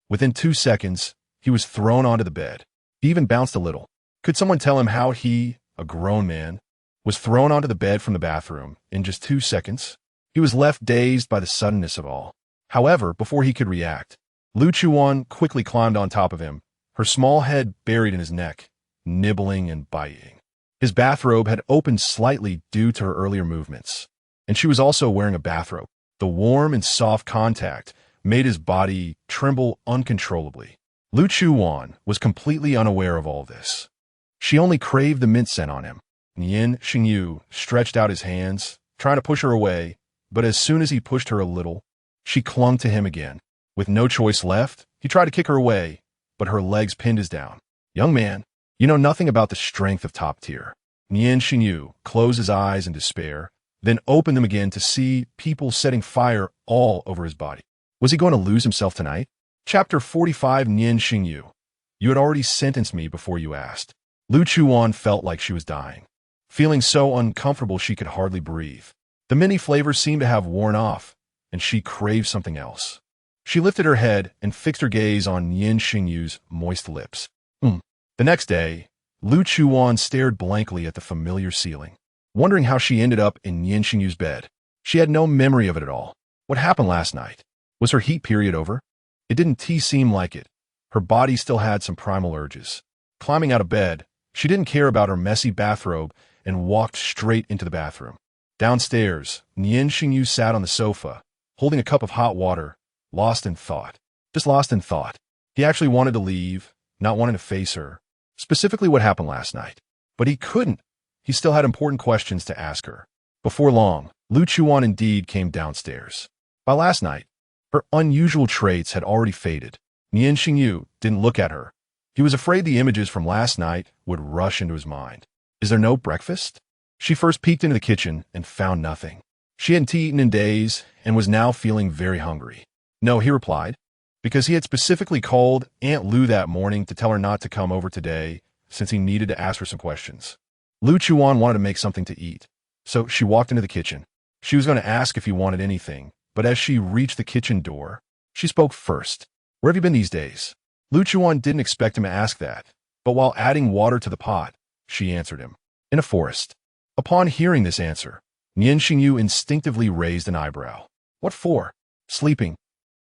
Within 2 seconds, he was thrown onto the bed. He even bounced a little. Could someone tell him how he, a grown man, was thrown onto the bed from the bathroom in just 2 seconds? He was left dazed by the suddenness of all. However, before he could react, Lu Chuwan quickly climbed on top of him, her small head buried in his neck, nibbling and biting. His bathrobe had opened slightly due to her earlier movements, and she was also wearing a bathrobe. The warm and soft contact made his body tremble uncontrollably. Lu Chuwan was completely unaware of all this. She only craved the mint scent on him. Nian Shengyu stretched out his hands, trying to push her away, but as soon as he pushed her a little, she clung to him again. With no choice left, he tried to kick her away, but her legs pinned us down. Young man, you know nothing about the strength of top tier. Nian Shengyu closed his eyes in despair, then opened them again to see people setting fire all over his body. Was he going to lose himself tonight? Chapter 45. Nian Shengyu. You had already sentenced me before you asked. Lu Chuwan felt like she was dying, feeling so uncomfortable she could hardly breathe. The many flavors seemed to have worn off, and she craved something else. She lifted her head and fixed her gaze on Nian Shengyu's moist lips. The next day, Lu Chuwan stared blankly at the familiar ceiling, wondering how she ended up in Nian Shengyu's bed. She had no memory of it at all. What happened last night? Was her heat period over? It didn't seem like it. Her body still had some primal urges. Climbing out of bed, she didn't care about her messy bathrobe and walked straight into the bathroom. Downstairs, Nian Shengyu sat on the sofa, holding a cup of hot water, lost in thought. Just lost in thought. He actually wanted to leave, not wanting to face her, specifically what happened last night. But he couldn't. He still had important questions to ask her. Before long, Lu Chuwan indeed came downstairs. By last night, her unusual traits had already faded. Nian Shengyu didn't look at her. He was afraid the images from last night would rush into his mind. Is there no breakfast? She first peeked into the kitchen and found nothing. She hadn't eaten in days and was now feeling very hungry. No, he replied, because he had specifically called Aunt Lu that morning to tell her not to come over today since he needed to ask her some questions. Lu Chuwan wanted to make something to eat, so she walked into the kitchen. She was going to ask if he wanted anything, but as she reached the kitchen door, she spoke first. Where have you been these days? Lu Chuwan didn't expect him to ask that, but while adding water to the pot, she answered him. In a forest. Upon hearing this answer, Nian Shengyu instinctively raised an eyebrow. What for? Sleeping.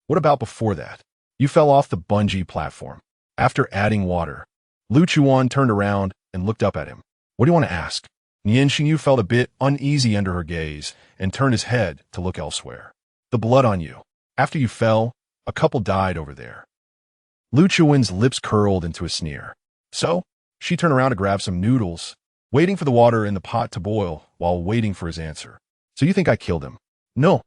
What about before that? You fell off the bungee platform. After adding water, Lu Chuwan turned around and looked up at him. What do you want to ask? Nian Shengyu felt a bit uneasy under her gaze and turned his head to look elsewhere. The blood on you. After you fell, a couple died over there. Lu Chuwan's lips curled into a sneer. So, she turned around to grab some noodles, waiting for the water in the pot to boil while waiting for his answer. So you think I killed him? No.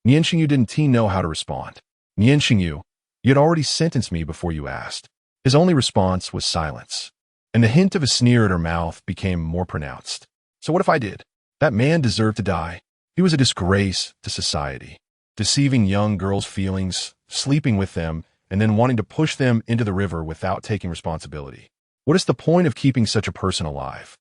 Nian Shengyu didn't know how to respond. Nian Shengyu, you had already sentenced me before you asked. His only response was silence. and the hint of a sneer at her mouth became more pronounced. So what if I did? That man deserved to die. He was a disgrace to society, deceiving young girls' feelings, sleeping with them, and then wanting to push them into the river without taking responsibility. What is the point of keeping such a person alive?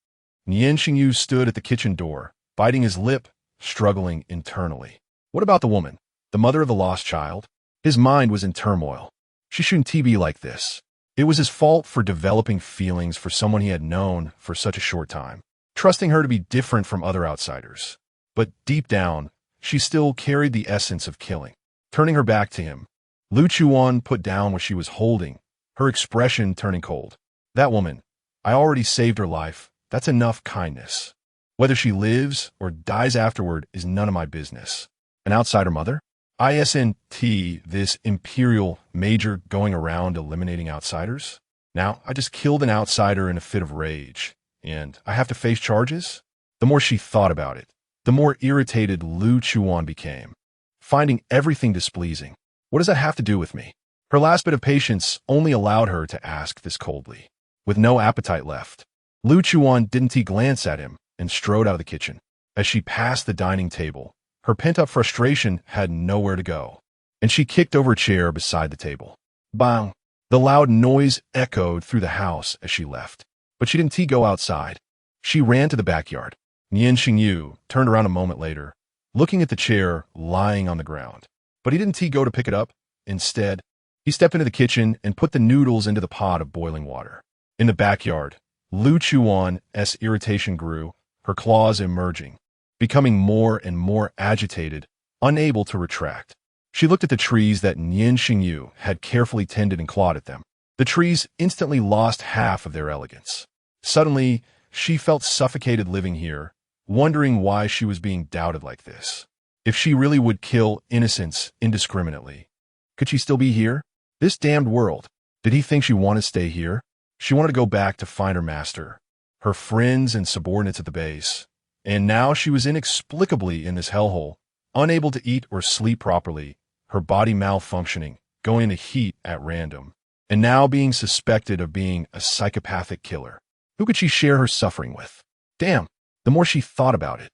Nian Shengyu stood at the kitchen door, biting his lip, struggling internally. What about the woman, the mother of the lost child? His mind was in turmoil. She shouldn't be like this. It was his fault for developing feelings for someone he had known for such a short time, trusting her to be different from other outsiders. But deep down, she still carried the essence of killing. Turning her back to him, Lu Chuwan put down what she was holding, her expression turning cold. That woman, I already saved her life. That's enough kindness. Whether she lives or dies afterward is none of my business. An outsider mother? Isn't this imperial major going around eliminating outsiders? Now, I just killed an outsider in a fit of rage, and I have to face charges? The more she thought about it, the more irritated Lu Chuwan became, finding everything displeasing. What does that have to do with me? Her last bit of patience only allowed her to ask this coldly. With no appetite left, Lu Chuwan didn't glance at him and strode out of the kitchen. As she passed the dining table, her pent-up frustration had nowhere to go, and she kicked over a chair beside the table. Bang! The loud noise echoed through the house as she left, but she didn't go outside. She ran to the backyard. Nian Shengyu turned around a moment later, looking at the chair lying on the ground. But he didn't go to pick it up. Instead, he stepped into the kitchen and put the noodles into the pot of boiling water. In the backyard, Lu Chuwan's irritation grew, her claws emerging, becoming more and more agitated, unable to retract. She looked at the trees that Nian Shengyu had carefully tended and clawed at them. The trees instantly lost half of their elegance. Suddenly, she felt suffocated living here, wondering why she was being doubted like this. If she really would kill innocents indiscriminately, could she still be here? This damned world. Did he think she wanted to stay here? She wanted to go back to find her master, her friends and subordinates at the base. And now she was inexplicably in this hellhole, unable to eat or sleep properly, her body malfunctioning, going into heat at random, and now being suspected of being a psychopathic killer. Who could she share her suffering with? Damn, the more she thought about it,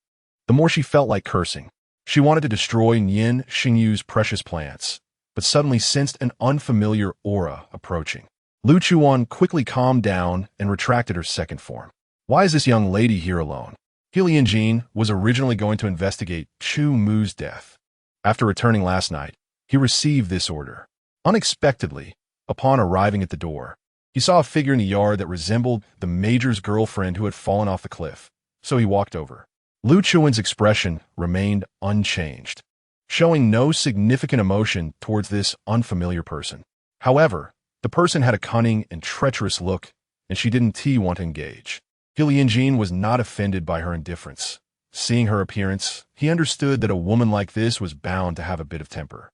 the more she felt like cursing. She wanted to destroy Nian Shengyu's precious plants, but suddenly sensed an unfamiliar aura approaching. Lu Chuwan quickly calmed down and retracted her second form. Why is this young lady here alone? Lian was originally going to investigate Chu Mu's death. After returning last night, he received this order. Unexpectedly, upon arriving at the door, he saw a figure in the yard that resembled the major's girlfriend who had fallen off the cliff, so he walked over. Lu Chuan's expression remained unchanged, showing no significant emotion towards this unfamiliar person. However, the person had a cunning and treacherous look, and she didn't want to engage. Lian was not offended by her indifference. Seeing her appearance, he understood that a woman like this was bound to have a bit of temper.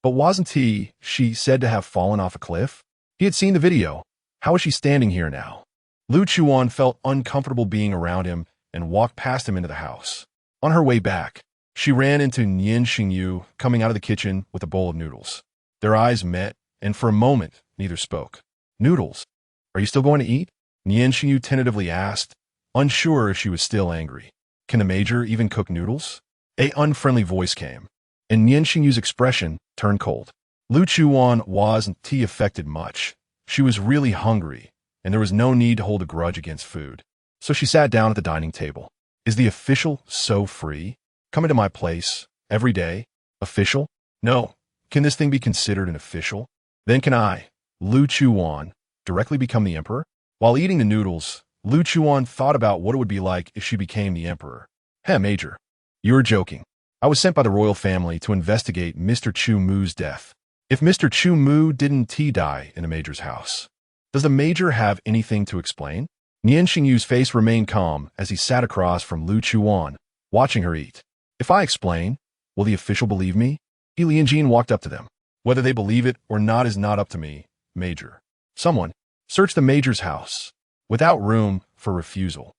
But wasn't she said to have fallen off a cliff? He had seen the video. How was she standing here now? Lu Chuwan felt uncomfortable being around him and walked past him into the house. On her way back, she ran into Nian Shengyu coming out of the kitchen with a bowl of noodles. Their eyes met, and for a moment, neither spoke. Noodles? Are you still going to eat? Nian Shengyu tentatively asked, unsure if she was still angry. Can the major even cook noodles? An unfriendly voice came, and Nian Shengyu's expression turned cold. Lu Chuwan wasn't affected much. She was really hungry, and there was no need to hold a grudge against food. So she sat down at the dining table. Is the official so free? Coming to my place every day? Official? No. Can this thing be considered an official? Then can I, Lu Chuwan, directly become the emperor? While eating the noodles, Lu Chuwan thought about what it would be like if she became the emperor. Hey, Major, you're joking. I was sent by the royal family to investigate Mr. Chu Mu's death. If Mr. Chu Mu didn't die in the Major's house, does the Major have anything to explain? Nian Shengyu's face remained calm as he sat across from Lu Chuwan, watching her eat. If I explain, will the official believe me? Lian walked up to them. Whether they believe it or not is not up to me, Major. Someone, search the Major's house. Without room for refusal,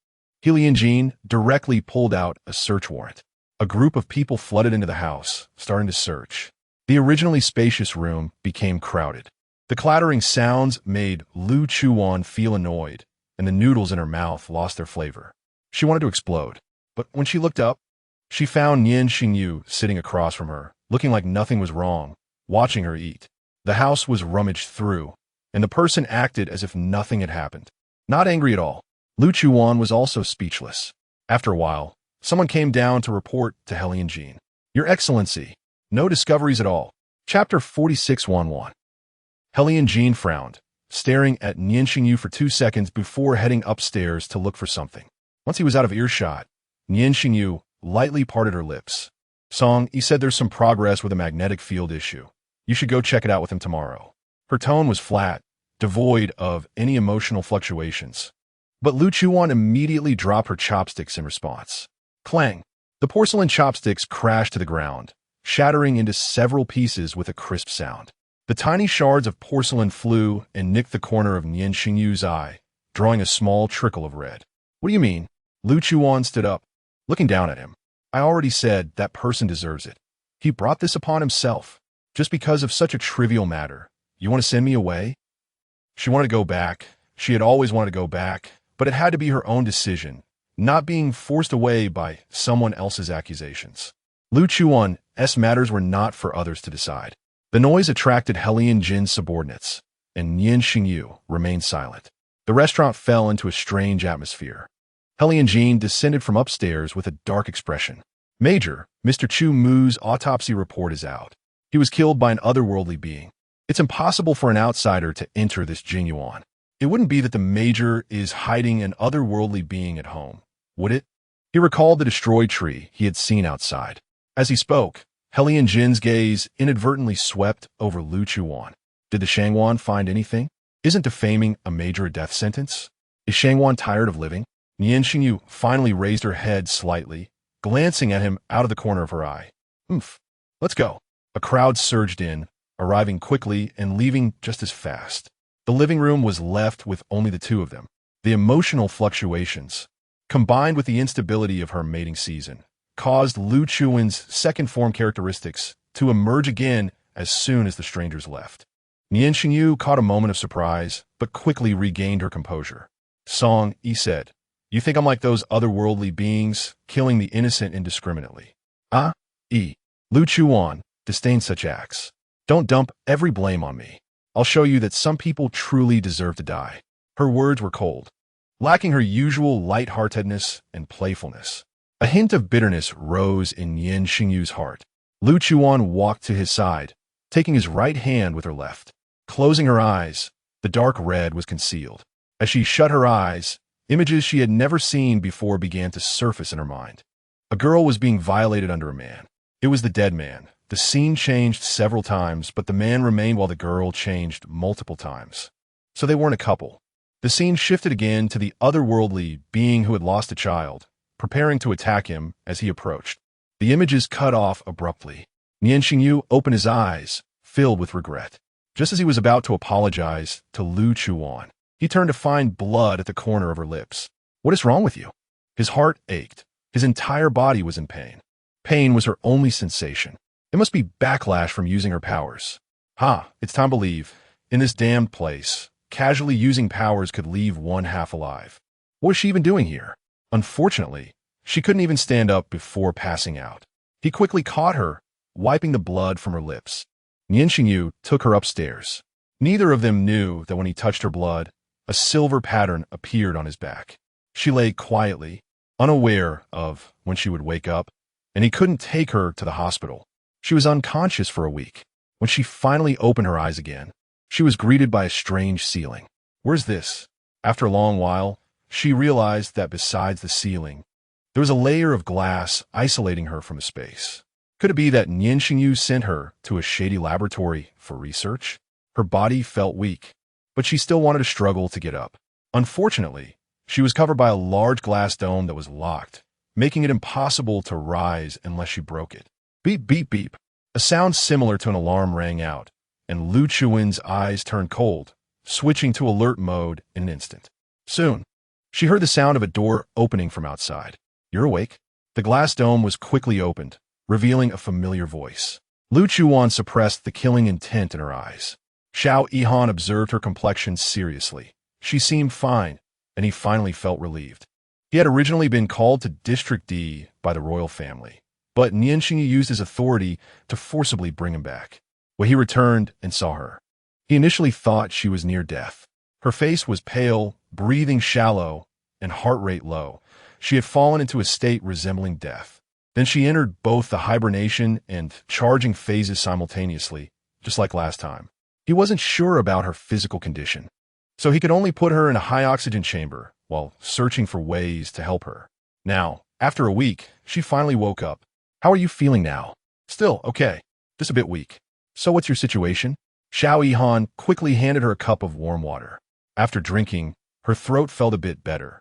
Lian directly pulled out a search warrant. A group of people flooded into the house, starting to search. The originally spacious room became crowded. The clattering sounds made Lu Chuwan feel annoyed, and the noodles in her mouth lost their flavor. She wanted to explode. But when she looked up, she found Nian Shengyu sitting across from her, looking like nothing was wrong, watching her eat. The house was rummaged through, and the person acted as if nothing had happened. Not angry at all. Lu Chuwan was also speechless. After a while, someone came down to report to Helian-jin. Your Excellency, no discoveries at all. Chapter 4611. Helian-jin frowned, staring at Nian Shengyu for 2 seconds before heading upstairs to look for something. Once he was out of earshot, Nian Shengyu lightly parted her lips. Song, he said there's some progress with a magnetic field issue. You should go check it out with him tomorrow. Her tone was flat, devoid of any emotional fluctuations. But Lu Chuwan immediately dropped her chopsticks in response. Clang! The porcelain chopsticks crashed to the ground, shattering into several pieces with a crisp sound. The tiny shards of porcelain flew and nicked the corner of Nian Shengyu's eye, drawing a small trickle of red. What do you mean? Lu Chuwan stood up, looking down at him. I already said that person deserves it. He brought this upon himself. Just because of such a trivial matter. You want to send me away? She wanted to go back. She had always wanted to go back, but it had to be her own decision, not being forced away by someone else's accusations. Lu Chuan's matters were not for others to decide. The noise attracted Helian-jin's subordinates, and Nian Shengyu remained silent. The restaurant fell into a strange atmosphere. Helian-jin descended from upstairs with a dark expression. Major, Mr. Chu Mu's autopsy report is out. He was killed by an otherworldly being. It's impossible for an outsider to enter this Jingyuan. It wouldn't be that the Major is hiding an otherworldly being at home, would it? He recalled the destroyed tree he had seen outside. As he spoke, Helian-jin's gaze inadvertently swept over Lu Chuwan. Did the Shangwan find anything? Isn't defaming a Major a death sentence? Is Shangwan tired of living? Nian Shengyu finally raised her head slightly, glancing at him out of the corner of her eye. Let's go. A crowd surged in, arriving quickly and leaving just as fast. The living room was left with only the two of them. The emotional fluctuations, combined with the instability of her mating season, caused Lu Chuan's second-form characteristics to emerge again as soon as the strangers left. Nian Shengyu caught a moment of surprise, but quickly regained her composure. Song, he said, you think I'm like those otherworldly beings, killing the innocent indiscriminately? Lu Chuwan disdained such acts. Don't dump every blame on me. I'll show you that some people truly deserve to die. Her words were cold, lacking her usual light-heartedness and playfulness. A hint of bitterness rose in Nian Shengyu's heart. Lu Chuwan walked to his side, taking his right hand with her left. Closing her eyes, the dark red was concealed. As she shut her eyes, images she had never seen before began to surface in her mind. A girl was being violated under a man. It was the dead man. The scene changed several times, but the man remained while the girl changed multiple times. So they weren't a couple. The scene shifted again to the otherworldly being who had lost a child, preparing to attack him as he approached. The images cut off abruptly. Nian Shengyu opened his eyes, filled with regret. Just as he was about to apologize to Lu Chuwan, he turned to find blood at the corner of her lips. What is wrong with you? His heart ached. His entire body was in pain. Pain was her only sensation. It must be backlash from using her powers. It's time to leave. In this damned place, casually using powers could leave one half alive. What was she even doing here? Unfortunately, she couldn't even stand up before passing out. He quickly caught her, wiping the blood from her lips. Nian Shengyu took her upstairs. Neither of them knew that when he touched her blood, a silver pattern appeared on his back. She lay quietly, unaware of when she would wake up, and he couldn't take her to the hospital. She was unconscious for a week. When she finally opened her eyes again, she was greeted by a strange ceiling. Where's this? After a long while, she realized that besides the ceiling, there was a layer of glass isolating her from the space. Could it be that Nian Shengyu sent her to a shady laboratory for research? Her body felt weak, but she still wanted to struggle to get up. Unfortunately, she was covered by a large glass dome that was locked, making it impossible to rise unless she broke it. Beep, beep, beep. A sound similar to an alarm rang out, and Lu Chuan's eyes turned cold, switching to alert mode in an instant. Soon, she heard the sound of a door opening from outside. You're awake? The glass dome was quickly opened, revealing a familiar voice. Lu Chuwan suppressed the killing intent in her eyes. Xiao Yihan observed her complexion seriously. She seemed fine, and he finally felt relieved. He had originally been called to District D by the royal family, but Nian Shengyu used his authority to forcibly bring him back. When he returned and saw her, he initially thought she was near death. Her face was pale, breathing shallow, and heart rate low. She had fallen into a state resembling death. Then she entered both the hibernation and charging phases simultaneously, just like last time. He wasn't sure about her physical condition, so he could only put her in a high-oxygen chamber while searching for ways to help her. Now, after a week, she finally woke up. "How are you feeling now?" "Still, okay. Just a bit weak." "So what's your situation?" Xiao Yihan quickly handed her a cup of warm water. After drinking, her throat felt a bit better.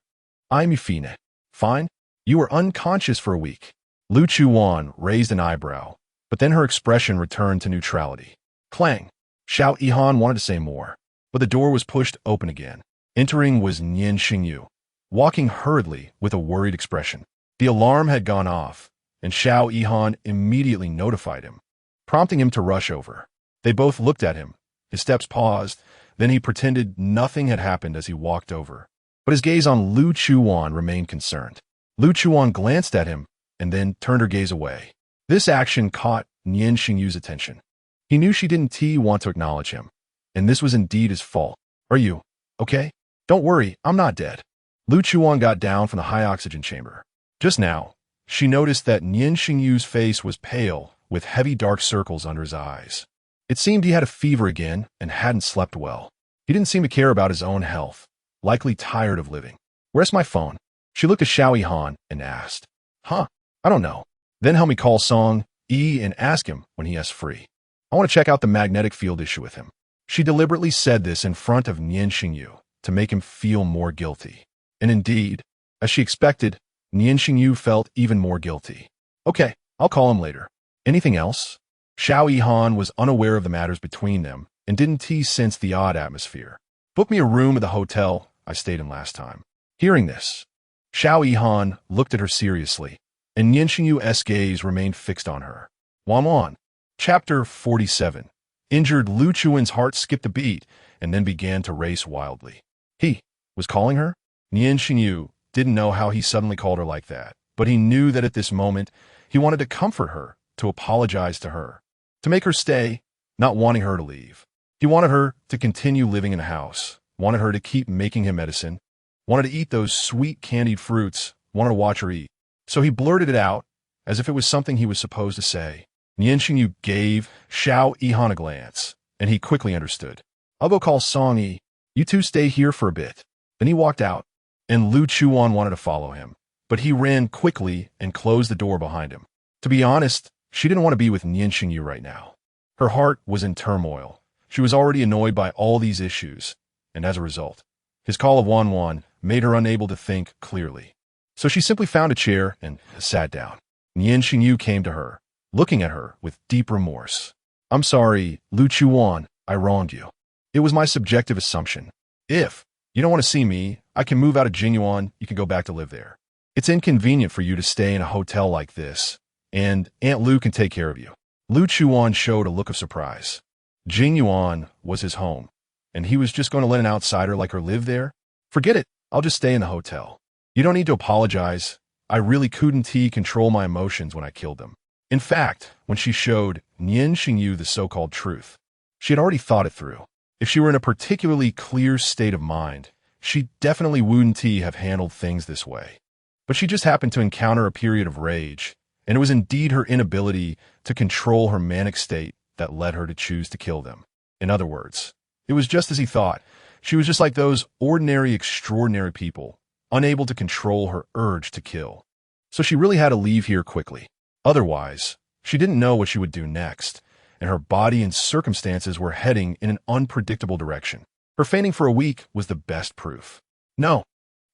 "I'm fine." "Fine? You were unconscious for a week." Lu Chuwan raised an eyebrow, but then her expression returned to neutrality. Clang! Xiao Yihan wanted to say more, but the door was pushed open again. Entering was Nian Shengyu, walking hurriedly with a worried expression. The alarm had gone off, and Xiao Yihan immediately notified him, prompting him to rush over. They both looked at him. His steps paused, then he pretended nothing had happened as he walked over. But his gaze on Lu Chuwan remained concerned. Lu Chuwan glanced at him and then turned her gaze away. This action caught Nian Shengyu's attention. He knew she didn't want to acknowledge him, and this was indeed his fault. "Are you okay?" "Don't worry, I'm not dead." Lu Chuwan got down from the high-oxygen chamber. Just now, she noticed that Nian Shengyu's face was pale, with heavy dark circles under his eyes. It seemed he had a fever again and hadn't slept well. He didn't seem to care about his own health, likely tired of living. "Where's my phone?" She looked at Xiao Yihan and asked. "Huh, I don't know." "Then help me call Song E and ask him when he has free. I want to check out the magnetic field issue with him." She deliberately said this in front of Nian Shengyu to make him feel more guilty. And indeed, as she expected, Nian Shengyu felt even more guilty. "Okay, I'll call him later." "Anything else?" Xiao Yihan was unaware of the matters between them and didn't sense the odd atmosphere. "Book me a room at the hotel I stayed in last time." Hearing this, Xiao Yihan looked at her seriously, and Nian Shengyu's gaze remained fixed on her. Wan. Chapter 47. Injured Lu Chuan's heart skipped a beat and then began to race wildly. He was calling her? Nian Shengyu didn't know how he suddenly called her like that, but he knew that at this moment he wanted to comfort her, to apologize to her, to make her stay, not wanting her to leave. He wanted her to continue living in the house, wanted her to keep making him medicine, wanted to eat those sweet candied fruits, wanted to watch her eat. So he blurted it out as if it was something he was supposed to say. Nian Shengyu gave Xiao Yihan a glance, and he quickly understood. "I'll go call Song Yi. You two stay here for a bit." Then he walked out, and Lu Chuwan wanted to follow him, but he ran quickly and closed the door behind him. To be honest, she didn't want to be with Nian Shengyu right now. Her heart was in turmoil. She was already annoyed by all these issues, and as a result, his call of Wan made her unable to think clearly. So she simply found a chair and sat down. Nian Shengyu came to her, looking at her with deep remorse. "I'm sorry, Lu Chuwan, I wronged you. It was my subjective assumption. If you don't want to see me, I can move out of Jinyuan, you can go back to live there. It's inconvenient for you to stay in a hotel like this, and Aunt Lu can take care of you." Lu Chuwan showed a look of surprise. Jinyuan was his home, and he was just going to let an outsider like her live there? "Forget it, I'll just stay in the hotel. You don't need to apologize. I really couldn't control my emotions when I killed them." In fact, when she showed Nian Shengyu the so-called truth, she had already thought it through. If she were in a particularly clear state of mind, she definitely wouldn't have handled things this way. But she just happened to encounter a period of rage, and it was indeed her inability to control her manic state that led her to choose to kill them. In other words, it was just as he thought. She was just like those ordinary, extraordinary people, unable to control her urge to kill. So she really had to leave here quickly. Otherwise, she didn't know what she would do next, and her body and circumstances were heading in an unpredictable direction. Her fainting for a week was the best proof. "No,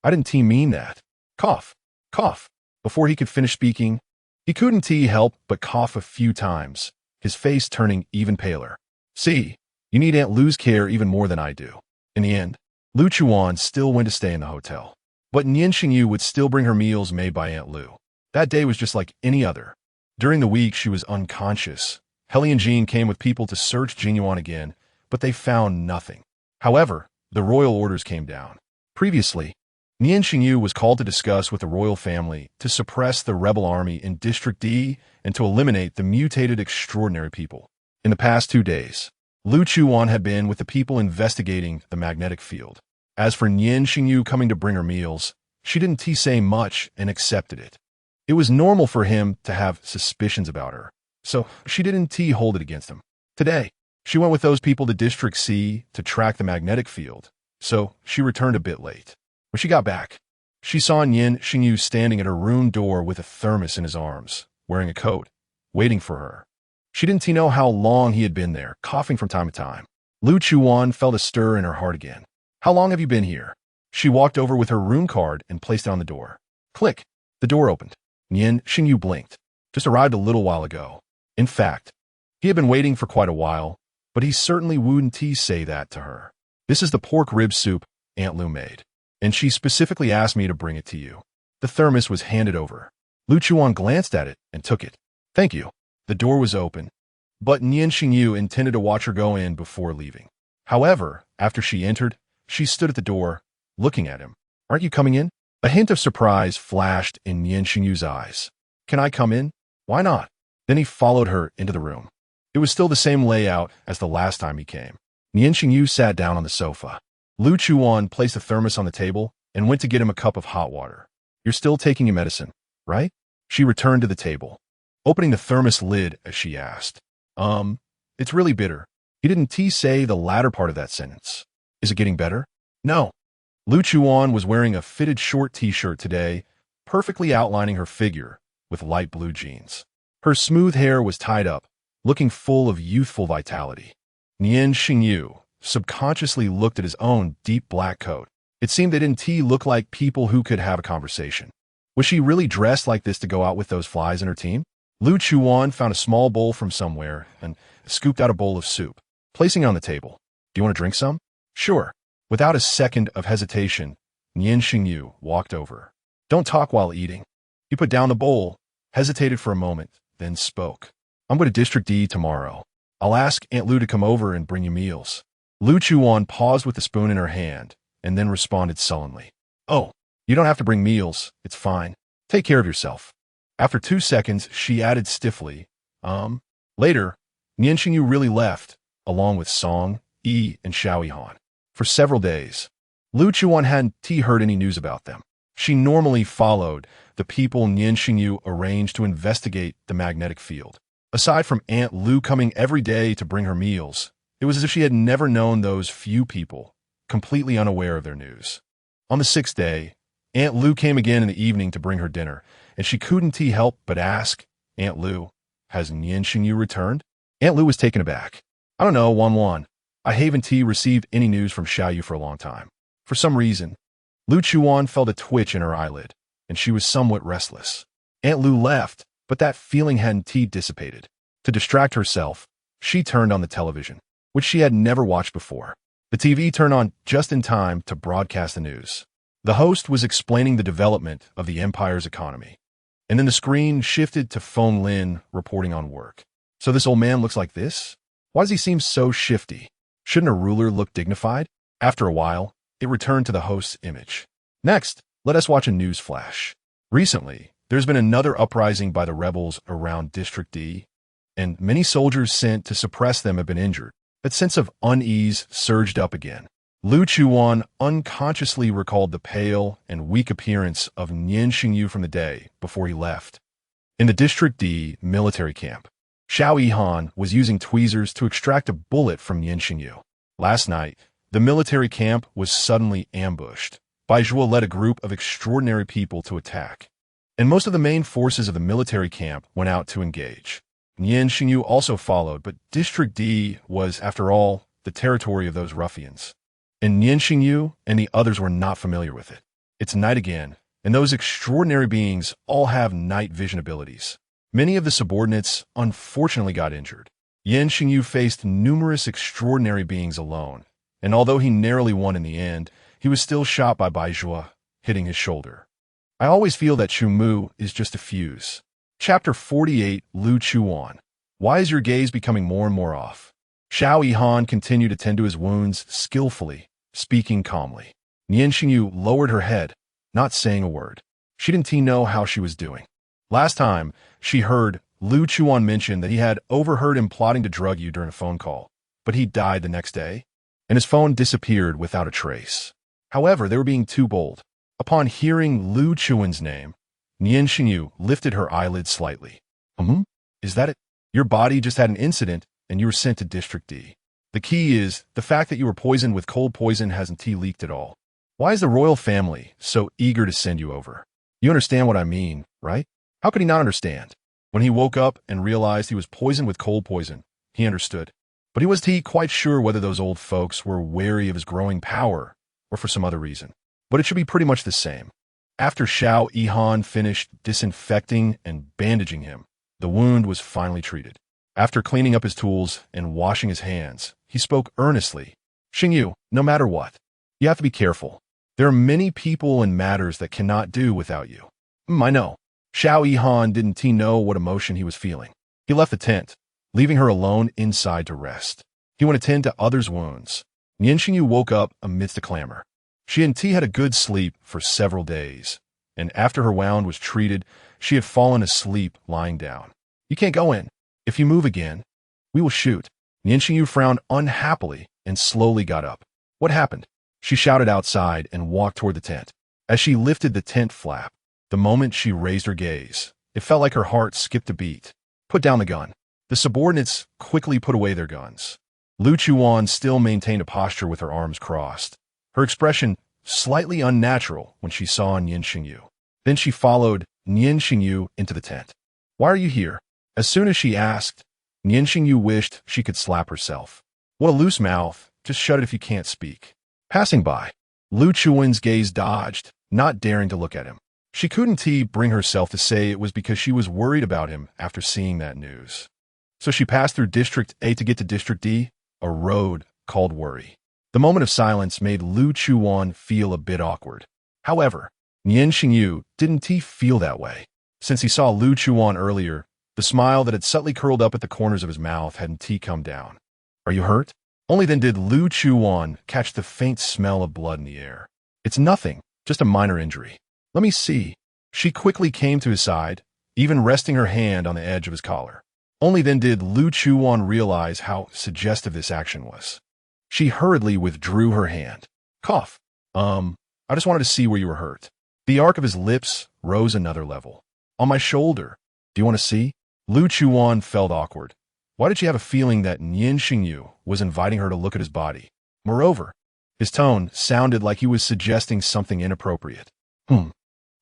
I didn't mean that." Cough, cough. Before he could finish speaking, he couldn't help but cough a few times, his face turning even paler. "See, you need Aunt Lu's care even more than I do." In the end, Lu Chuwan still went to stay in the hotel, but Nian Shengyu would still bring her meals made by Aunt Lu. That day was just like any other. During the week, she was unconscious. Helly and Jean came with people to search Jinyuan again, but they found nothing. However, the royal orders came down. Previously, Nian Shengyu was called to discuss with the royal family to suppress the rebel army in District D and to eliminate the mutated extraordinary people. In the past 2 days, Lu Chuwan had been with the people investigating the magnetic field. As for Nian Shengyu coming to bring her meals, she didn't say much and accepted it. It was normal for him to have suspicions about her, so she didn't hold it against him. Today, she went with those people to District C to track the magnetic field, so she returned a bit late. When she got back, she saw Nian Shengyu standing at her room door with a thermos in his arms, wearing a coat, waiting for her. She didn't know how long he had been there, coughing from time to time. Lu Chuwan felt a stir in her heart again. How long have you been here? She walked over with her room card and placed it on the door. Click. The door opened. Nian Shengyu blinked. Just arrived a little while ago. In fact, he had been waiting for quite a while, but he certainly wouldn't say that to her. This is the pork rib soup Aunt Lu made, and she specifically asked me to bring it to you. The thermos was handed over. Lu Chuwan glanced at it and took it. Thank you. The door was open, but Nian Shengyu intended to watch her go in before leaving. However, after she entered, she stood at the door, looking at him. Aren't you coming in? A hint of surprise flashed in Nian Shengyu's eyes. Can I come in? Why not? Then he followed her into the room. It was still the same layout as the last time he came. Nian Shengyu sat down on the sofa. Lu Chuwan placed a thermos on the table and went to get him a cup of hot water. You're still taking your medicine, right? She returned to the table, opening the thermos lid as she asked. It's really bitter. He didn't say the latter part of that sentence. Is it getting better? No. Lu Chuwan was wearing a fitted short t-shirt today, perfectly outlining her figure with light blue jeans. Her smooth hair was tied up, looking full of youthful vitality. Nian Shengyu subconsciously looked at his own deep black coat. It seemed they didn't look like people who could have a conversation. Was she really dressed like this to go out with those flies in her team? Lu Chuwan found a small bowl from somewhere and scooped out a bowl of soup, placing it on the table. Do you want to drink some? Sure. Without a second of hesitation, Nian Shengyu walked over. Don't talk while eating. He put down the bowl, hesitated for a moment, then spoke. I'm going to District D tomorrow. I'll ask Aunt Lu to come over and bring you meals. Lu Chuwan paused with the spoon in her hand and then responded sullenly. Oh, you don't have to bring meals. It's fine. Take care of yourself. After 2 seconds, she added stiffly, Later, Nian Shengyu really left, along with Song, Yi, and Xiao Han. For several days, Lu Chuwan hadn't heard any news about them. She normally followed the people Nian Shengyu arranged to investigate the magnetic field. Aside from Aunt Lu coming every day to bring her meals, it was as if she had never known those few people, completely unaware of their news. On the 6th day, Aunt Lu came again in the evening to bring her dinner, and she couldn't help but ask, Aunt Lu, has Nian Shengyu returned? Aunt Lu was taken aback. I don't know, Wan. I haven't received any news from Xiaoyu for a long time. For some reason, Lu Chuwan felt a twitch in her eyelid, and she was somewhat restless. Aunt Lu left, but that feeling hadn't dissipated. To distract herself, she turned on the television, which she had never watched before. The TV turned on just in time to broadcast the news. The host was explaining the development of the empire's economy. And then the screen shifted to Feng Lin reporting on work. So this old man looks like this? Why does he seem so shifty? Shouldn't a ruler look dignified? After a while, it returned to the host's image. Next, let us watch a news flash. Recently, there's been another uprising by the rebels around District D, and many soldiers sent to suppress them have been injured. That sense of unease surged up again. Lu Chuwan unconsciously recalled the pale and weak appearance of Nian Shengyu from the day before he left. In the District D military camp, Xiao Han was using tweezers to extract a bullet from Nian Shengyu. Last night, the military camp was suddenly ambushed. Baizhuo led a group of extraordinary people to attack, and most of the main forces of the military camp went out to engage. Nian Shengyu also followed, but District D was, after all, the territory of those ruffians. And Nian Shengyu and the others were not familiar with it. It's night again, and those extraordinary beings all have night vision abilities. Many of the subordinates unfortunately got injured. Nian Shengyu faced numerous extraordinary beings alone, and although he narrowly won in the end, he was still shot by Baizhuo, hitting his shoulder. I always feel that Chumu is just a fuse. Chapter 48, Lu Chuwan. Why is your gaze becoming more and more off? Xiao Han continued to tend to his wounds skillfully, speaking calmly. Nian Shengyu lowered her head, not saying a word. She didn't know how she was doing. Last time, she heard Lu Chuwan mention that he had overheard him plotting to drug you during a phone call, but he died the next day, and his phone disappeared without a trace. However, they were being too bold. Upon hearing Lu Chuwan's name, Nian Shengyu lifted her eyelids slightly. Is that it? Your body just had an incident, and you were sent to District D. The key is, the fact that you were poisoned with cold poison hasn't leaked at all. Why is the royal family so eager to send you over? You understand what I mean, right? How could he not understand? When he woke up and realized he was poisoned with cold poison, he understood. But he wasn't quite sure whether those old folks were wary of his growing power or for some other reason. But it should be pretty much the same. After Xiao Yihan finished disinfecting and bandaging him, the wound was finally treated. After cleaning up his tools and washing his hands, he spoke earnestly. Shengyu, no matter what, you have to be careful. There are many people and matters that cannot do without you. I know. Xiao Yihan didn't know what emotion he was feeling. He left the tent, leaving her alone inside to rest. He went to tend to others' wounds. Nian Shengyu woke up amidst a clamor. She and T had a good sleep for several days, and after her wound was treated, she had fallen asleep lying down. You can't go in. If you move again, we will shoot. Nian Shengyu frowned unhappily and slowly got up. What happened? She shouted outside and walked toward the tent. As she lifted the tent flap, the moment she raised her gaze, it felt like her heart skipped a beat. Put down the gun. The subordinates quickly put away their guns. Lu Chuwan still maintained a posture with her arms crossed, her expression slightly unnatural when she saw Nian Shengyu. Then she followed Nian Shengyu into the tent. Why are you here? As soon as she asked, Nian Shengyu wished she could slap herself. What a loose mouth. Just shut it if you can't speak. Passing by, Lu Chuwan's gaze dodged, not daring to look at him. She couldn't bring herself to say it was because she was worried about him after seeing that news. So she passed through District A to get to District D, a road called Worry. The moment of silence made Lu Chuwan feel a bit awkward. However, Nian Shengyu didn't feel that way. Since he saw Lu Chuwan earlier, the smile that had subtly curled up at the corners of his mouth hadn't come down. Are you hurt? Only then did Lu Chuwan catch the faint smell of blood in the air. It's nothing, just a minor injury. Let me see. She quickly came to his side, even resting her hand on the edge of his collar. Only then did Lu Chuwan realize how suggestive this action was. She hurriedly withdrew her hand. Cough. I just wanted to see where you were hurt. The arc of his lips rose another level. On my shoulder. Do you want to see? Lu Chuwan felt awkward. Why did she have a feeling that Nian Shengyu was inviting her to look at his body? Moreover, his tone sounded like he was suggesting something inappropriate.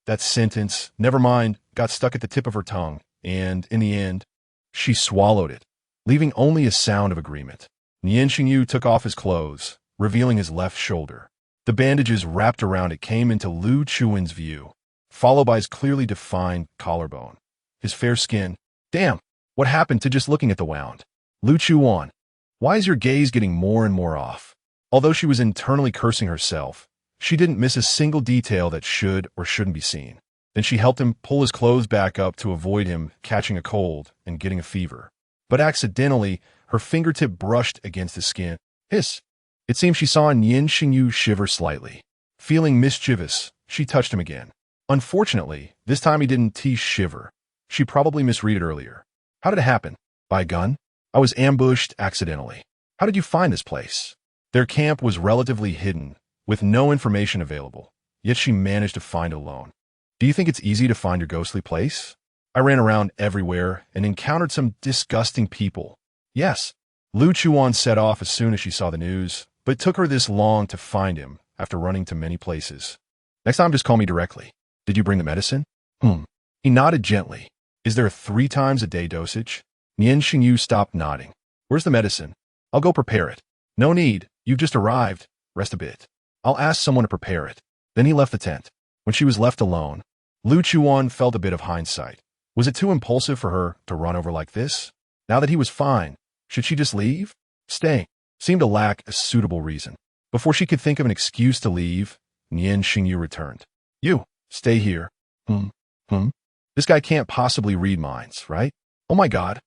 That sentence, never mind, got stuck at the tip of her tongue, and, in the end, she swallowed it, leaving only a sound of agreement. Nian Shengyu took off his clothes, revealing his left shoulder. The bandages wrapped around it came into Lu Chuwan's view, followed by his clearly defined collarbone. His fair skin. Damn, what happened to just looking at the wound? Lu Chuwan, why is your gaze getting more and more off? Although she was internally cursing herself, she didn't miss a single detail that should or shouldn't be seen. Then she helped him pull his clothes back up to avoid him catching a cold and getting a fever. But accidentally, her fingertip brushed against his skin. Hiss! It seemed she saw Nian Shengyu shiver slightly. Feeling mischievous, she touched him again. Unfortunately, this time he didn't shiver. She probably misread it earlier. How did it happen? By a gun? I was ambushed accidentally. How did you find this place? Their camp was relatively hidden, with no information available, yet she managed to find it alone. Do you think it's easy to find your ghostly place? I ran around everywhere and encountered some disgusting people. Yes. Lu Chuwan set off as soon as she saw the news, but it took her this long to find him after running to many places. Next time, just call me directly. Did you bring the medicine? He nodded gently. Is there a 3 times a day dosage? Nian Shengyu stopped nodding. Where's the medicine? I'll go prepare it. No need. You've just arrived. Rest a bit. I'll ask someone to prepare it. Then he left the tent. When she was left alone, Lu Chuwan felt a bit of hindsight. Was it too impulsive for her to run over like this? Now that he was fine, should she just leave? Staying seemed to lack a suitable reason. Before she could think of an excuse to leave, Nian Shengyu returned. You, stay here. This guy can't possibly read minds, right? Oh my god.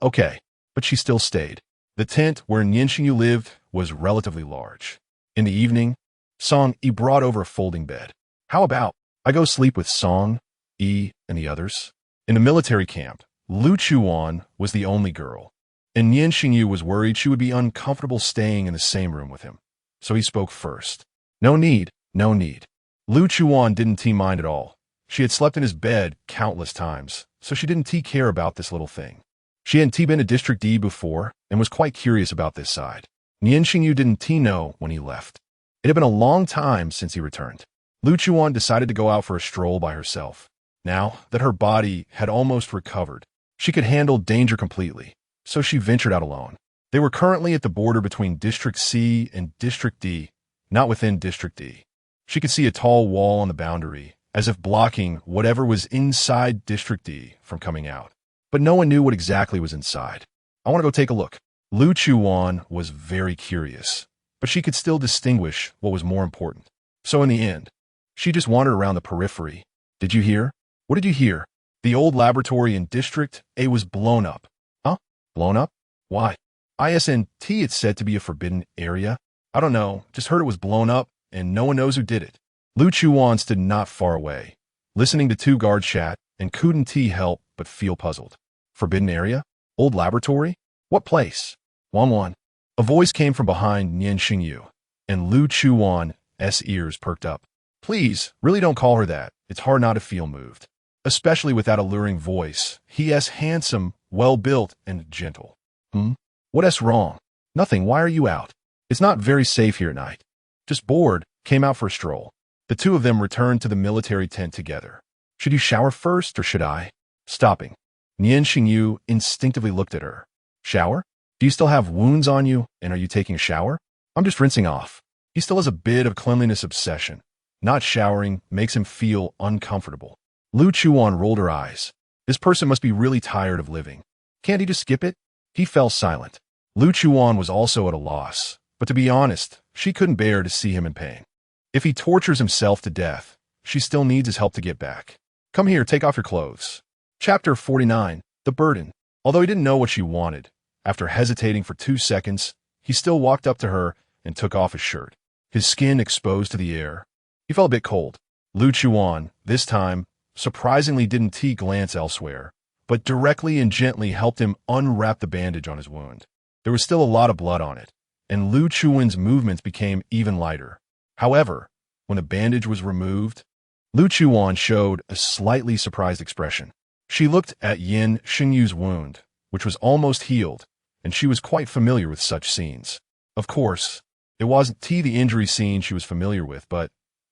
Okay. But she still stayed. The tent where Nian Shengyu lived was relatively large. In the evening, Song Yi brought over a folding bed. How about I go sleep with Song, E, and the others. In the military camp, Lu Chuwan was the only girl, and Nian Shengyu was worried she would be uncomfortable staying in the same room with him. So he spoke first. No need, no need. Lu Chuwan didn't mind at all. She had slept in his bed countless times, so she didn't care about this little thing. She hadn't been to District D before and was quite curious about this side. Nian Shengyu didn't know when he left. It had been a long time since he returned. Lu Chuwan decided to go out for a stroll by herself. Now that her body had almost recovered, she could handle danger completely, so she ventured out alone. They were currently at the border between District C and District D, not within District D. She could see a tall wall on the boundary, as if blocking whatever was inside District D from coming out. But no one knew what exactly was inside. I want to go take a look. Lu Chuwan was very curious, but she could still distinguish what was more important. So in the end, she just wandered around the periphery. Did you hear? What did you hear? The old laboratory in District A was blown up. Huh? Blown up? Why? ISNT, it's said to be a forbidden area. I don't know, just heard it was blown up, and no one knows who did it. Lu Chuwan stood not far away, listening to two guards chat, and couldn't help but feel puzzled. Forbidden area? Old laboratory? What place? Wan. A voice came from behind Nian Shengyu, and Lu Chuwan's ears perked up. Please, really don't call her that. It's hard not to feel moved. Especially with that alluring voice. He's handsome, well-built, and gentle. What's wrong? Nothing, why are you out? It's not very safe here at night. Just bored, came out for a stroll. The two of them returned to the military tent together. Should you shower first, or should I? Stopping. Nian Shengyu instinctively looked at her. Shower? Do you still have wounds on you, and are you taking a shower? I'm just rinsing off. He still has a bit of cleanliness obsession. Not showering makes him feel uncomfortable. Lu Chuwan rolled her eyes. This person must be really tired of living. Can't he just skip it? He fell silent. Lu Chuwan was also at a loss, but to be honest, she couldn't bear to see him in pain. If he tortures himself to death, she still needs his help to get back. Come here, take off your clothes. Chapter 49, The Burden. Although he didn't know what she wanted, after hesitating for 2 seconds, he still walked up to her and took off his shirt. His skin exposed to the air. He felt a bit cold. Lu Chuwan, this time, surprisingly didn't glance elsewhere, but directly and gently helped him unwrap the bandage on his wound. There was still a lot of blood on it, and Lu Chuwan's movements became even lighter. However, when the bandage was removed, Lu Chuwan showed a slightly surprised expression. She looked at Nian Shengyu's wound, which was almost healed, and she was quite familiar with such scenes. Of course, it wasn't the injury scene she was familiar with, but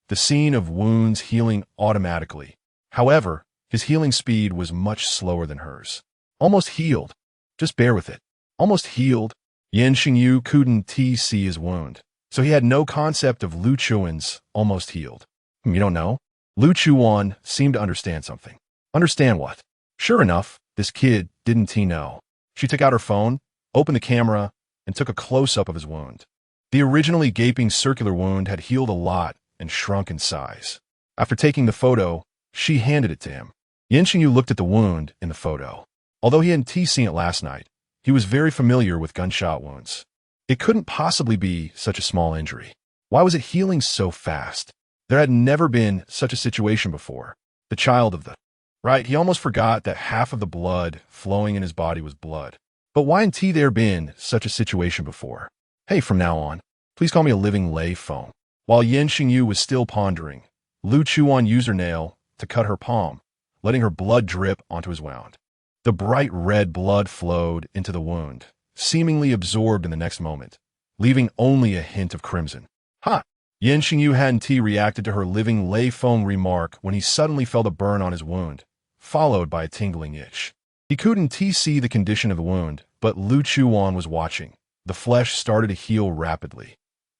the scene of wounds healing automatically. However, his healing speed was much slower than hers. Almost healed. Just bear with it. Almost healed. Nian Shengyu couldn't see his wound, so he had no concept of Lu Chuwan's almost healed. You don't know? Lu Chuwan seemed to understand something. Understand what? Sure enough, this kid didn't know. She took out her phone, opened the camera, and took a close-up of his wound. The originally gaping circular wound had healed a lot and shrunk in size. After taking the photo, she handed it to him. Nian Shengyu looked at the wound in the photo. Although he hadn't seen it last night, he was very familiar with gunshot wounds. It couldn't possibly be such a small injury. Why was it healing so fast? There had never been such a situation before. The child of the... Right, he almost forgot that half of the blood flowing in his body was blood. But why hadn't there been such a situation before? Hey, from now on, please call me a living lay phone. While Nian Shengyu was still pondering, Lu Chuwan used her nail to cut her palm, letting her blood drip onto his wound. The bright red blood flowed into the wound, seemingly absorbed in the next moment, leaving only a hint of crimson. Ha! Nian Shengyu hadn't reacted to her living lay phone remark when he suddenly felt a burn on his wound, followed by a tingling itch. He couldn't see the condition of the wound, but Lu Chuwan was watching. The flesh started to heal rapidly,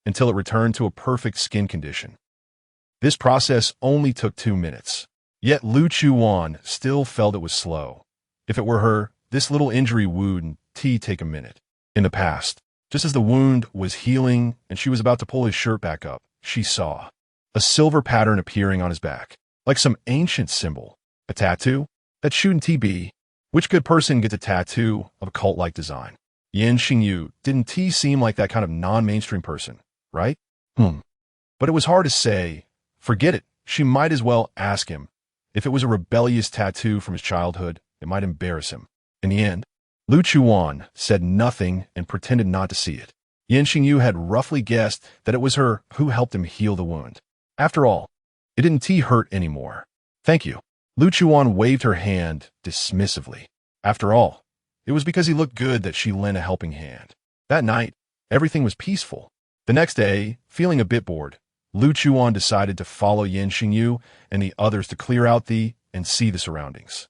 until it returned to a perfect skin condition. This process only took 2 minutes. Yet Lu Chuwan still felt it was slow. If it were her, this little injury wouldn't take a minute. In the past, just as the wound was healing and she was about to pull his shirt back up, she saw a silver pattern appearing on his back, like some ancient symbol. A tattoo? That shouldn't be. Which good person gets a tattoo of a cult-like design? Nian Shengyu didn't seem like that kind of non-mainstream person, right? But it was hard to say. Forget it, She might as well ask him. If it was a rebellious tattoo from his childhood, it might embarrass him. In the end, Lu Chuwan said nothing and pretended not to see it. Nian Shengyu had roughly guessed that it was her who helped him heal the wound. After all, it didn't hurt anymore. Thank you. Lu Chuwan waved her hand dismissively. After all, it was because he looked good that she lent a helping hand. That night, everything was peaceful. The next day, feeling a bit bored, Lu Chuwan decided to follow Nian Shengyu and the others to clear out and see the surroundings.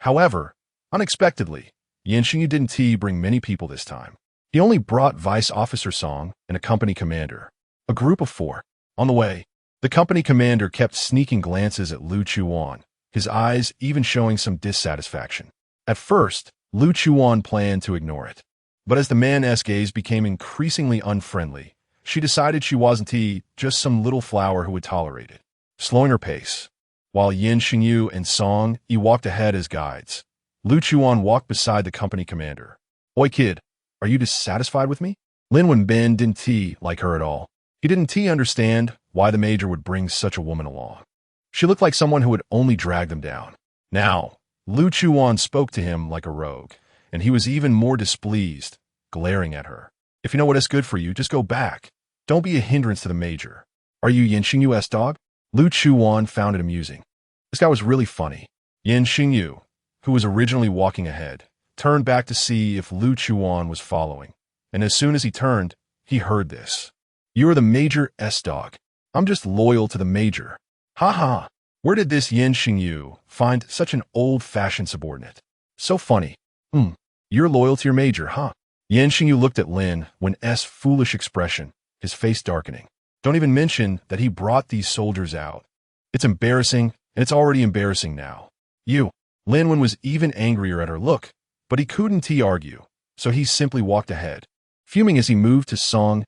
However, unexpectedly, Nian Shengyu didn't bring many people this time. He only brought Vice Officer Song and a company commander, a group of 4. On the way, the company commander kept sneaking glances at Lu Chuwan, his eyes even showing some dissatisfaction. At first, Lu Chuwan planned to ignore it. But as the man's gaze became increasingly unfriendly, she decided she wasn't just some little flower who would tolerate it. Slowing her pace, while Nian Shengyu and Song walked ahead as guides, Lu Chuwan walked beside the company commander. Oi kid, are you dissatisfied with me? Lin Ben didn't like her at all. He didn't understand why the major would bring such a woman along. She looked like someone who would only drag them down. Now, Lu Chuwan spoke to him like a rogue, and he was even more displeased, glaring at her. If you know what is good for you, just go back. Don't be a hindrance to the major. Are you Nian Shengyu's dog? Lu Chuwan found it amusing. This guy was really funny. Nian Shengyu, who was originally walking ahead, turned back to see if Lu Chuwan was following, and as soon as he turned, he heard this. You are the major's dog. I'm just loyal to the major. Ha ha. Where did this Nian Shengyu find such an old-fashioned subordinate? So funny. You're loyal to your major, huh? Nian Shengyu looked at Wen's foolish expression, his face darkening. Don't even mention that he brought these soldiers out. It's embarrassing, and it's already embarrassing now. Wen was even angrier at her look, but he couldn't argue, so he simply walked ahead, fuming as he moved to Song's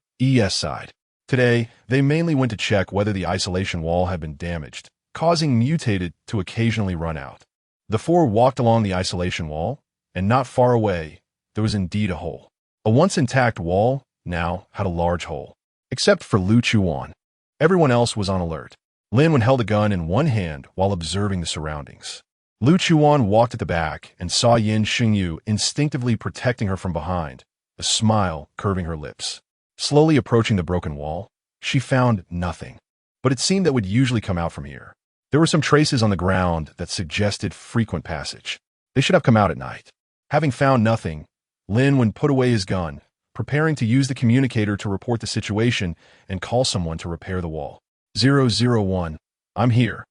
side. Today, they mainly went to check whether the isolation wall had been damaged, causing mutated to occasionally run out. The 4 walked along the isolation wall, and not far away, there was indeed a hole. A once intact wall now had a large hole. Except for Lu Chuwan. Everyone else was on alert. Wen held a gun in one hand while observing the surroundings. Lu Chuwan walked at the back and saw Nian Shengyu instinctively protecting her from behind, a smile curving her lips. Slowly approaching the broken wall, she found nothing. But it seemed that would usually come out from here. There were some traces on the ground that suggested frequent passage. They should have come out at night. Having found nothing, Wen put away his gun, preparing to use the communicator to report the situation and call someone to repair the wall. 001, I'm here.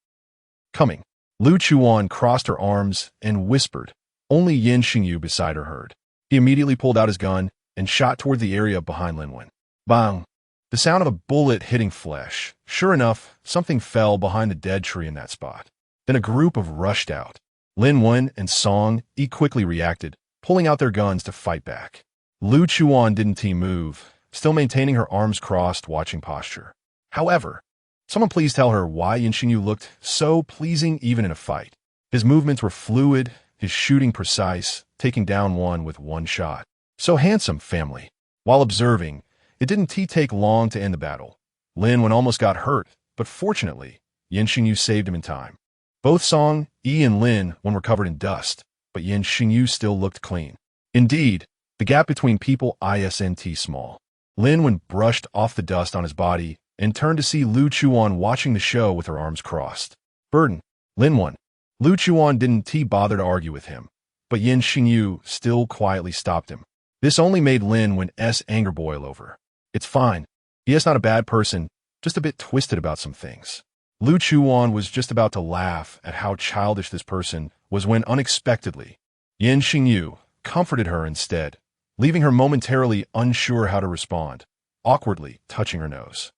Coming. Lu Chuwan crossed her arms and whispered. Only Nian Shengyu beside her heard. He immediately pulled out his gun and shot toward the area behind Wen. Bang! The sound of a bullet hitting flesh. Sure enough, something fell behind the dead tree in that spot. Then a group rushed out. Wen and Song quickly reacted, pulling out their guns to fight back. Lu Chuwan didn't move, still maintaining her arms crossed, watching posture. However, someone please tell her why Nian Shengyu looked so pleasing even in a fight. His movements were fluid, his shooting precise, taking down one with one shot. So handsome, family. While observing, it didn't take long to end the battle. Wen almost got hurt, but fortunately, Nian Shengyu saved him in time. Both Song, and Wen were covered in dust, but Nian Shengyu still looked clean. Indeed, the gap between people isn't small. Wen brushed off the dust on his body and turned to see Lu Chuwan watching the show with her arms crossed. Burden. Lu Chuwan didn't bother to argue with him, but Nian Shengyu still quietly stopped him. This only made Wen's anger boil over. It's fine. He is not a bad person, just a bit twisted about some things. Lu Chuwan was just about to laugh at how childish this person was when unexpectedly, Nian Shengyu comforted her instead, leaving her momentarily unsure how to respond, awkwardly touching her nose.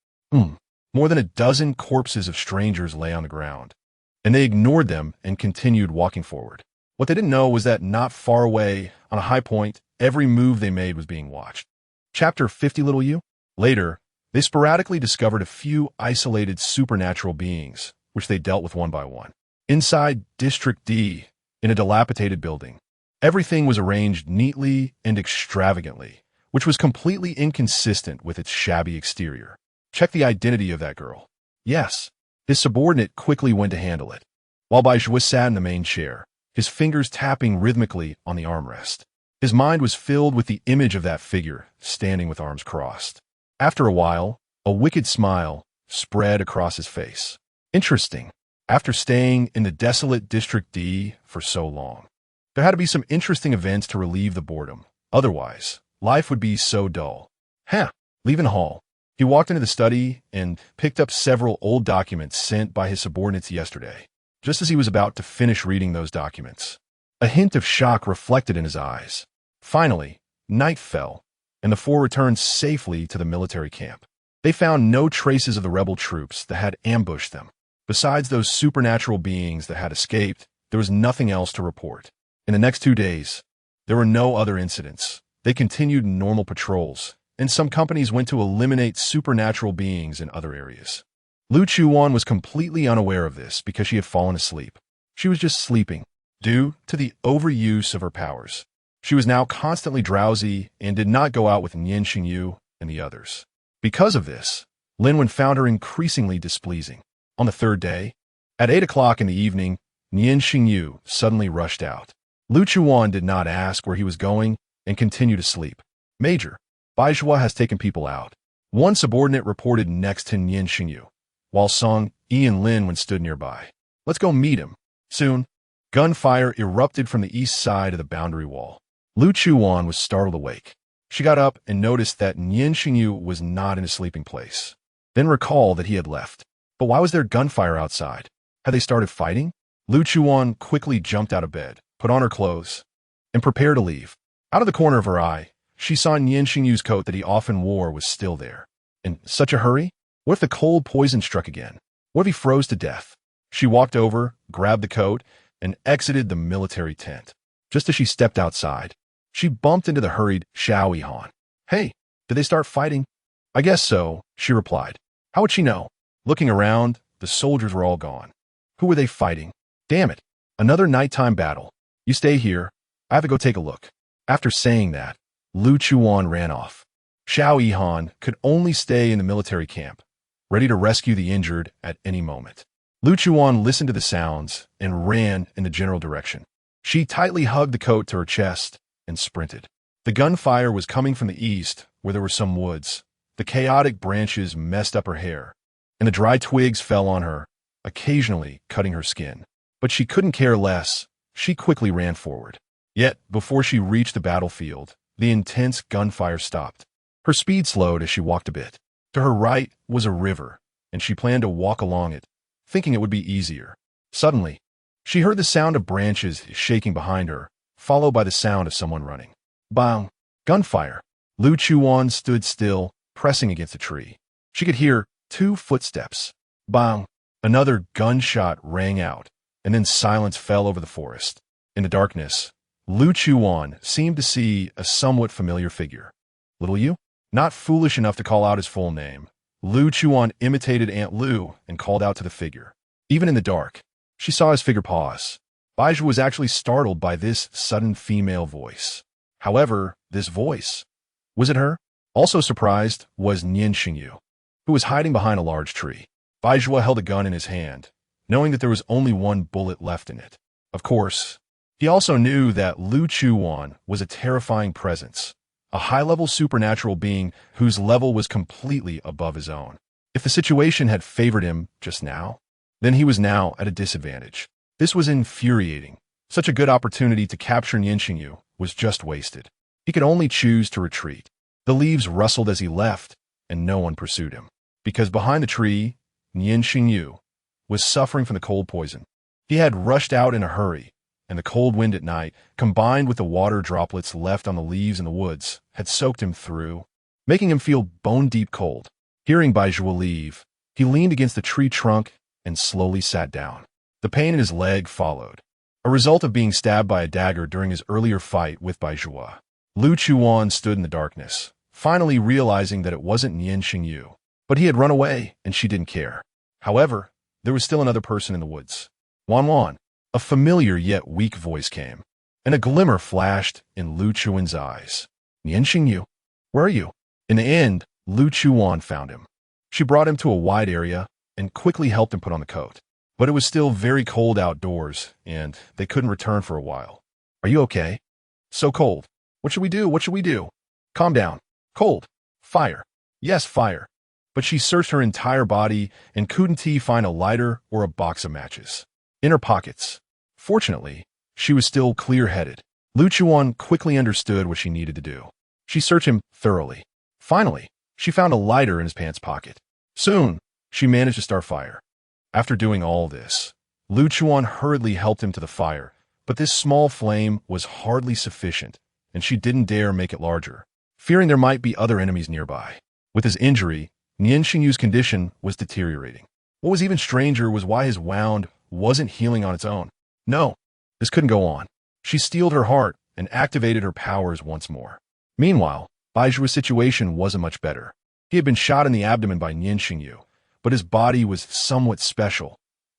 More than a dozen corpses of strangers lay on the ground, and they ignored them and continued walking forward. What they didn't know was that not far away, on a high point, every move they made was being watched. Chapter 50 Little You? Later, they sporadically discovered a few isolated supernatural beings, which they dealt with one by one. Inside District D, in a dilapidated building, everything was arranged neatly and extravagantly, which was completely inconsistent with its shabby exterior. Check the identity of that girl. Yes, His subordinate quickly went to handle it, while Bai Zhua sat in the main chair, his fingers tapping rhythmically on the armrest. His mind was filled with the image of that figure, standing with arms crossed. After a while, a wicked smile spread across his face. Interesting. After staying in the desolate District D for so long, there had to be some interesting events to relieve the boredom. Otherwise, life would be so dull. Leaving the hall, he walked into the study and picked up several old documents sent by his subordinates yesterday. Just as he was about to finish reading those documents, a hint of shock reflected in his eyes. Finally, night fell, and the four returned safely to the military camp. They found no traces of the rebel troops that had ambushed them. Besides those supernatural beings that had escaped, there was nothing else to report. In the next 2 days, there were no other incidents. They continued normal patrols, and some companies went to eliminate supernatural beings in other areas. Lu Chuwan was completely unaware of this because she had fallen asleep. She was just sleeping, due to the overuse of her powers. She was now constantly drowsy and did not go out with Nian Shengyu and the others. Because of this, Linwen found her increasingly displeasing. On the third day, at 8 o'clock in the evening, Nian Shengyu suddenly rushed out. Lu Chuwan did not ask where he was going and continued to sleep. Major, Bai Zhua has taken people out. One subordinate reported next to Nian Shengyu, while Song, Yi and Lin stood nearby. Let's go meet him. Soon, gunfire erupted from the east side of the boundary wall. Lu Chuwan was startled awake. She got up and noticed that Nian Shengyu was not in his sleeping place, then recalled that he had left. But why was there gunfire outside? Had they started fighting? Lu Chuwan quickly jumped out of bed, put on her clothes, and prepared to leave. Out of the corner of her eye, she saw Nian Shengyu's coat that he often wore was still there. In such a hurry? What if the cold poison struck again? What if he froze to death? She walked over, grabbed the coat, and exited the military tent. Just as she stepped outside, she bumped into the hurried Xiao Yihan. Hey, did they start fighting? I guess so, she replied. How would she know? Looking around, the soldiers were all gone. Who were they fighting? Damn it, another nighttime battle. You stay here, I have to go take a look. After saying that, Lu Chuwan ran off. Xiao Yihan could only stay in the military camp, ready to rescue the injured at any moment. Lu Chuwan listened to the sounds and ran in the general direction. She tightly hugged the coat to her chest and sprinted. The gunfire was coming from the east, where there were some woods. The chaotic branches messed up her hair, and the dry twigs fell on her, occasionally cutting her skin. But she couldn't care less. She quickly ran forward. Yet, before she reached the battlefield, the intense gunfire stopped. Her speed slowed as she walked a bit. To her right was a river, and she planned to walk along it, thinking it would be easier. Suddenly, she heard the sound of branches shaking behind her, followed by the sound of someone running. Bang! Gunfire! Lu Chuwan stood still, pressing against a tree. She could hear 2 footsteps. Bang! Another gunshot rang out, and then silence fell over the forest. In the darkness, Lu Chuwan seemed to see a somewhat familiar figure. Little Yu? Not foolish enough to call out his full name, Lu Chuwan imitated Aunt Lu and called out to the figure. Even in the dark, she saw his figure pause. Bai Zhua was actually startled by this sudden female voice. However, this voice, was it her? Also surprised was Nian Shengyu, who was hiding behind a large tree. Bai Zhua held a gun in his hand, knowing that there was only 1 bullet left in it. Of course, he also knew that Lu Chuwan was a terrifying presence, a high-level supernatural being whose level was completely above his own. If the situation had favored him just now, then he was now at a disadvantage. This was infuriating. Such a good opportunity to capture Nian Shengyu was just wasted. He could only choose to retreat. The leaves rustled as he left, and no one pursued him. Because behind the tree, Nian Shengyu was suffering from the cold poison. He had rushed out in a hurry, and the cold wind at night, combined with the water droplets left on the leaves in the woods, had soaked him through, making him feel bone-deep cold. Hearing Bai Zhua leave, he leaned against the tree trunk and slowly sat down. The pain in his leg followed, a result of being stabbed by a dagger during his earlier fight with Bai Zhua. Lu Chuwan stood in the darkness, finally realizing that it wasn't Nian Shengyu, but he had run away and she didn't care. However, there was still another person in the woods. Wan. A familiar yet weak voice came, and a glimmer flashed in Lu Chuwan's eyes. Nian Shengyu, where are you? In the end, Lu Chuwan found him. She brought him to a wide area, and quickly helped him put on the coat. But it was still very cold outdoors, and they couldn't return for a while. "Are you okay?" "So cold. What should we do? What should we do?" "Calm down. Cold. Fire." "Yes, fire." But she searched her entire body and couldn't find a lighter or a box of matches. In her pockets. Fortunately, she was still clear-headed. Lu Chuwan quickly understood what she needed to do. She searched him thoroughly. Finally, she found a lighter in his pants pocket. Soon, she managed to start fire. After doing all this, Lu Chuwan hurriedly helped him to the fire, but this small flame was hardly sufficient, and she didn't dare make it larger, fearing there might be other enemies nearby. With his injury, Nian Shengyu's condition was deteriorating. What was even stranger was why his wound wasn't healing on its own. No, this couldn't go on. She steeled her heart and activated her powers once more. Meanwhile, Baiju's situation wasn't much better. He had been shot in the abdomen by Nian Shengyu, but his body was somewhat special,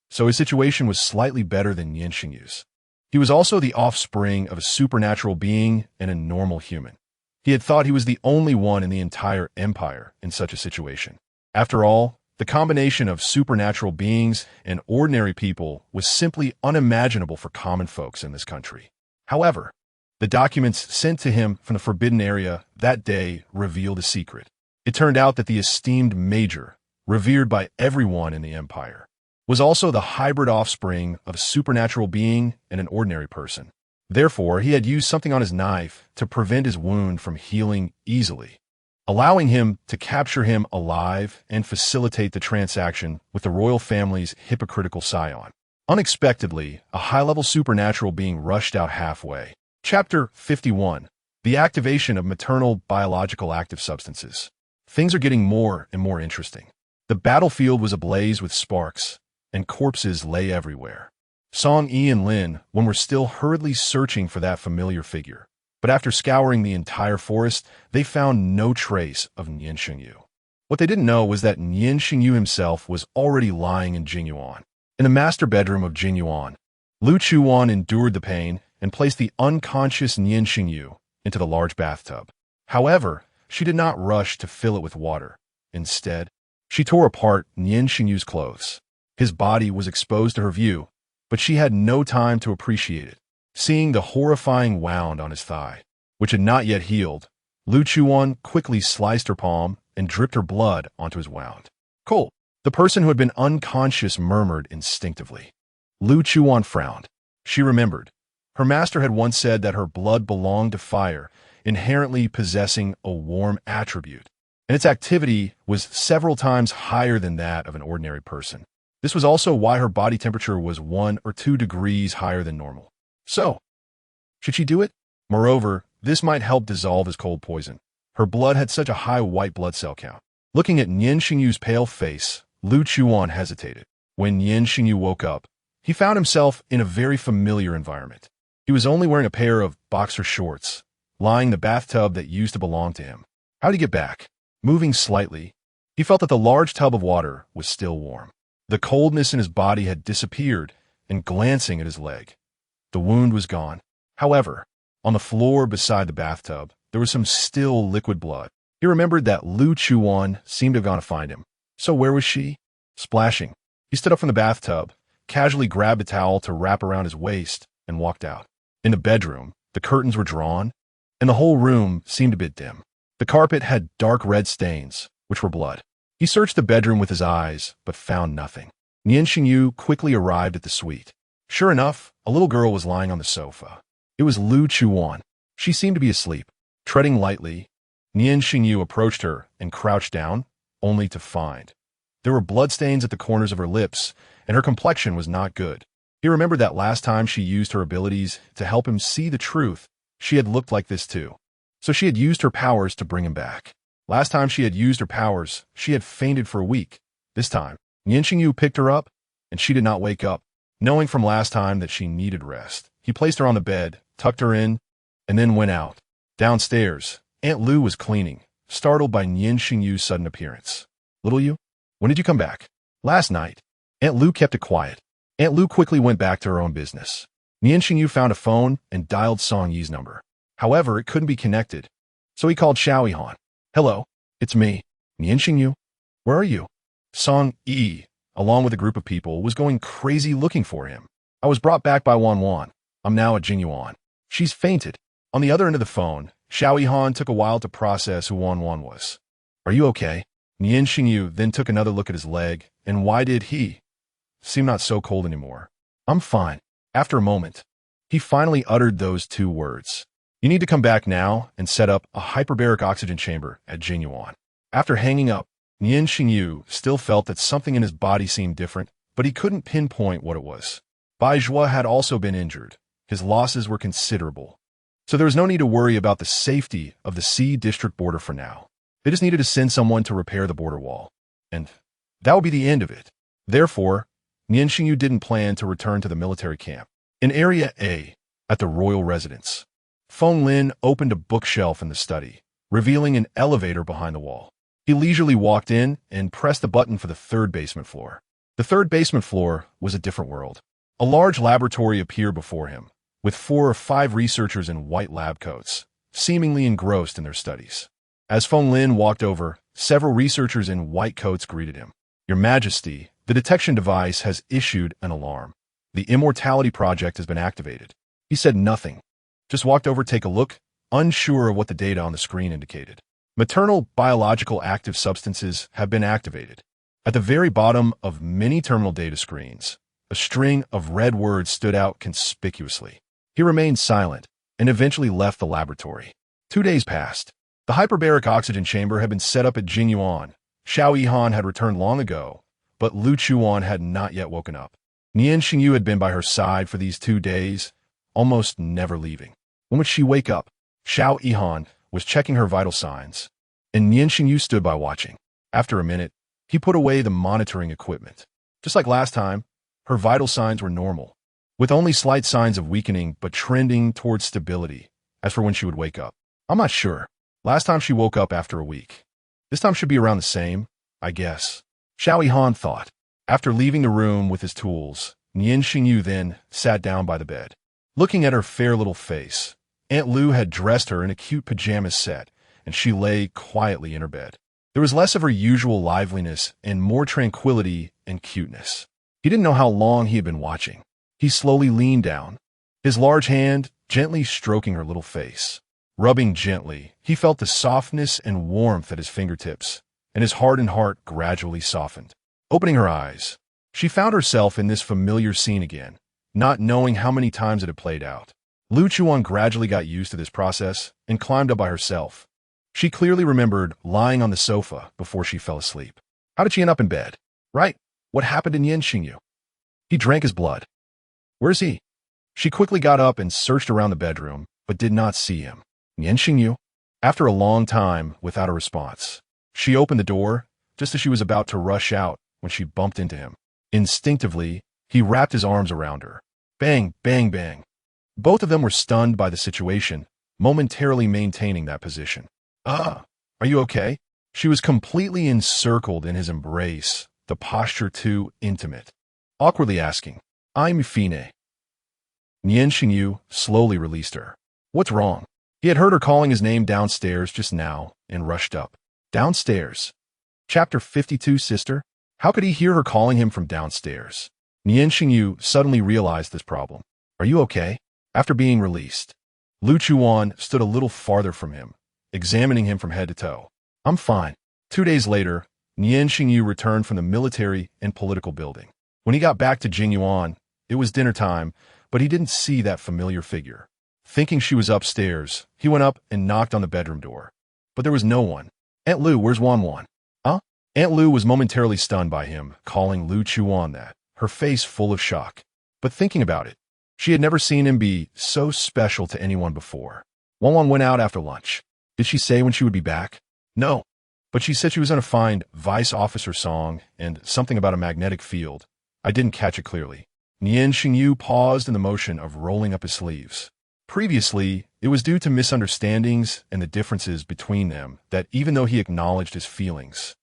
so his situation was slightly better than Nian Shengyu's. He was also the offspring of a supernatural being and a normal human. He had thought he was the only one in the entire empire in such a situation. After all, the combination of supernatural beings and ordinary people was simply unimaginable for common folks in this country. However, the documents sent to him from the Forbidden Area that day revealed a secret. It turned out that the esteemed Major, revered by everyone in the empire, was also the hybrid offspring of a supernatural being and an ordinary person. Therefore, he had used something on his knife to prevent his wound from healing easily, allowing him to capture him alive and facilitate the transaction with the royal family's hypocritical scion. Unexpectedly, a high-level supernatural being rushed out halfway. Chapter 51. The activation of maternal biological active substances. Things are getting more and more interesting. The battlefield was ablaze with sparks, and corpses lay everywhere. Song Yi and Lin were still hurriedly searching for that familiar figure, but after scouring the entire forest, they found no trace of Nian Shengyu. What they didn't know was that Nian Shengyu himself was already lying in Jingyuan. In the master bedroom of Jingyuan, Lu Chuwan endured the pain and placed the unconscious Nian Shengyu into the large bathtub. However, she did not rush to fill it with water. Instead, she tore apart Nian Shengyu's clothes. His body was exposed to her view, but she had no time to appreciate it. Seeing the horrifying wound on his thigh, which had not yet healed, Lu Chuwan quickly sliced her palm and dripped her blood onto his wound. "Cold." The person who had been unconscious murmured instinctively. Lu Chuwan frowned. She remembered. Her master had once said that her blood belonged to fire, inherently possessing a warm attribute, and its activity was several times higher than that of an ordinary person. This was also why her body temperature was 1 or 2 degrees higher than normal. So, should she do it? Moreover, this might help dissolve his cold poison. Her blood had such a high white blood cell count. Looking at Nian Shengyu's pale face, Lu Chuwan hesitated. When Nian Shengyu woke up, he found himself in a very familiar environment. He was only wearing a pair of boxer shorts, lying in the bathtub that used to belong to him. How did he get back? Moving slightly, he felt that the large tub of water was still warm. The coldness in his body had disappeared, and glancing at his leg, the wound was gone. However, on the floor beside the bathtub, there was some still liquid blood. He remembered that Lu Chuwan seemed to have gone to find him. So where was she? Splashing. He stood up from the bathtub, casually grabbed a towel to wrap around his waist, and walked out. In the bedroom, the curtains were drawn, and the whole room seemed a bit dim. The carpet had dark red stains, which were blood. He searched the bedroom with his eyes, but found nothing. Nian Shengyu quickly arrived at the suite. Sure enough, a little girl was lying on the sofa. It was Lu Chuwan. She seemed to be asleep. Treading lightly, Nian Shengyu approached her and crouched down, only to find there were bloodstains at the corners of her lips, and her complexion was not good. He remembered that last time she used her abilities to help him see the truth, she had looked like this too. So she had used her powers to bring him back. Last time she had used her powers, she had fainted for a week. This time, Nian Shengyu picked her up, and she did not wake up. Knowing from last time that she needed rest, he placed her on the bed, tucked her in, and then went out. Downstairs, Aunt Lu was cleaning, startled by Nian Shengyu's sudden appearance. "Little you? When did you come back?" "Last night." Aunt Lu kept it quiet. Aunt Lu quickly went back to her own business. Nian Shengyu found a phone and dialed Song Yi's number. However, it couldn't be connected, so he called Xiao Han. "Hello, it's me, Nian Shengyu. Where are you?" "Song Yi, along with a group of people, was going crazy looking for him. I was brought back by Wan. I'm now at Jingyuan. She's fainted. On the other end of the phone, Xiao Yihan took a while to process who Wan was. Are you okay? Nian Shengyu then took another look at his leg, and why did he seem not so cold anymore? I'm fine. After a moment, he finally uttered those two words. You need to come back now and set up a hyperbaric oxygen chamber at Jingyuan. After hanging up, Nian Shengyu still felt that something in his body seemed different, but he couldn't pinpoint what it was. Bai Zhua had also been injured. His losses were considerable. So there was no need to worry about the safety of the C district border for now. They just needed to send someone to repair the border wall. And that would be the end of it. Therefore, Nian Shengyu didn't plan to return to the military camp. In Area A, at the royal residence, Feng Lin opened a bookshelf in the study, revealing an elevator behind the wall. He leisurely walked in and pressed the button for the third basement floor. The third basement floor was a different world. A large laboratory appeared before him, with 4 or 5 researchers in white lab coats, seemingly engrossed in their studies. As Feng Lin walked over, several researchers in white coats greeted him. Your Majesty, the detection device has issued an alarm. The Immortality Project has been activated. He said nothing, just walked over to take a look, unsure of what the data on the screen indicated. Maternal biological active substances have been activated. At the very bottom of many terminal data screens, a string of red words stood out conspicuously. He remained silent and eventually left the laboratory. 2 days passed. The hyperbaric oxygen chamber had been set up at Jingyuan. Xiao Yihan had returned long ago, but Lu Chuwan had not yet woken up. Nian Shengyu had been by her side for these 2 days, almost never leaving. When would she wake up? Xiao Yihan was checking her vital signs, and Nian Shengyu stood by watching. After a minute, he put away the monitoring equipment. Just like last time, her vital signs were normal, with only slight signs of weakening but trending towards stability. As for when she would wake up, I'm not sure. Last time she woke up after a week. This time should be around the same, I guess. Xiao Yihan thought. After leaving the room with his tools, Nian Shengyu then sat down by the bed. Looking at her fair little face, Aunt Lu had dressed her in a cute pajamas set, and she lay quietly in her bed. There was less of her usual liveliness and more tranquility and cuteness. He didn't know how long he had been watching. He slowly leaned down, his large hand gently stroking her little face. Rubbing gently, he felt the softness and warmth at his fingertips, and his hardened heart gradually softened. Opening her eyes, she found herself in this familiar scene again, not knowing how many times it had played out. Lu Chuwan gradually got used to this process and climbed up by herself. She clearly remembered lying on the sofa before she fell asleep. How did she end up in bed? Right, what happened to Nian Shengyu? He drank his blood. Where's he? She quickly got up and searched around the bedroom, but did not see him. Nian Shengyu? After a long time without a response, she opened the door just as she was about to rush out when she bumped into him. Instinctively, he wrapped his arms around her. Bang, bang, bang. Both of them were stunned by the situation, momentarily maintaining that position. Are you okay? She was completely encircled in his embrace, the posture too intimate. Awkwardly asking, I'm Fine. Nian Shengyu slowly released her. What's wrong? He had heard her calling his name downstairs just now and rushed up. Downstairs. Chapter 52, Sister? How could he hear her calling him from downstairs? Nian Shengyu suddenly realized this problem. Are you okay? After being released, Lu Chuwan stood a little farther from him, examining him from head to toe. I'm fine. 2 days later, Nian Shengyu returned from the military and political building. When he got back to Jingyuan, it was dinner time, but he didn't see that familiar figure. Thinking she was upstairs, he went up and knocked on the bedroom door. But there was no one. Aunt Lu, where's Wan? Huh? Aunt Lu was momentarily stunned by him, calling Lu Chuwan that, her face full of shock. But thinking about it, she had never seen him be so special to anyone before. Wan went out after lunch. Did she say when she would be back? No. But she said she was going to find Vice Officer song and something about a magnetic field. I didn't catch it clearly. Nian Shengyu paused in the motion of rolling up his sleeves. Previously, it was due to misunderstandings and the differences between them that even though he acknowledged his feelings,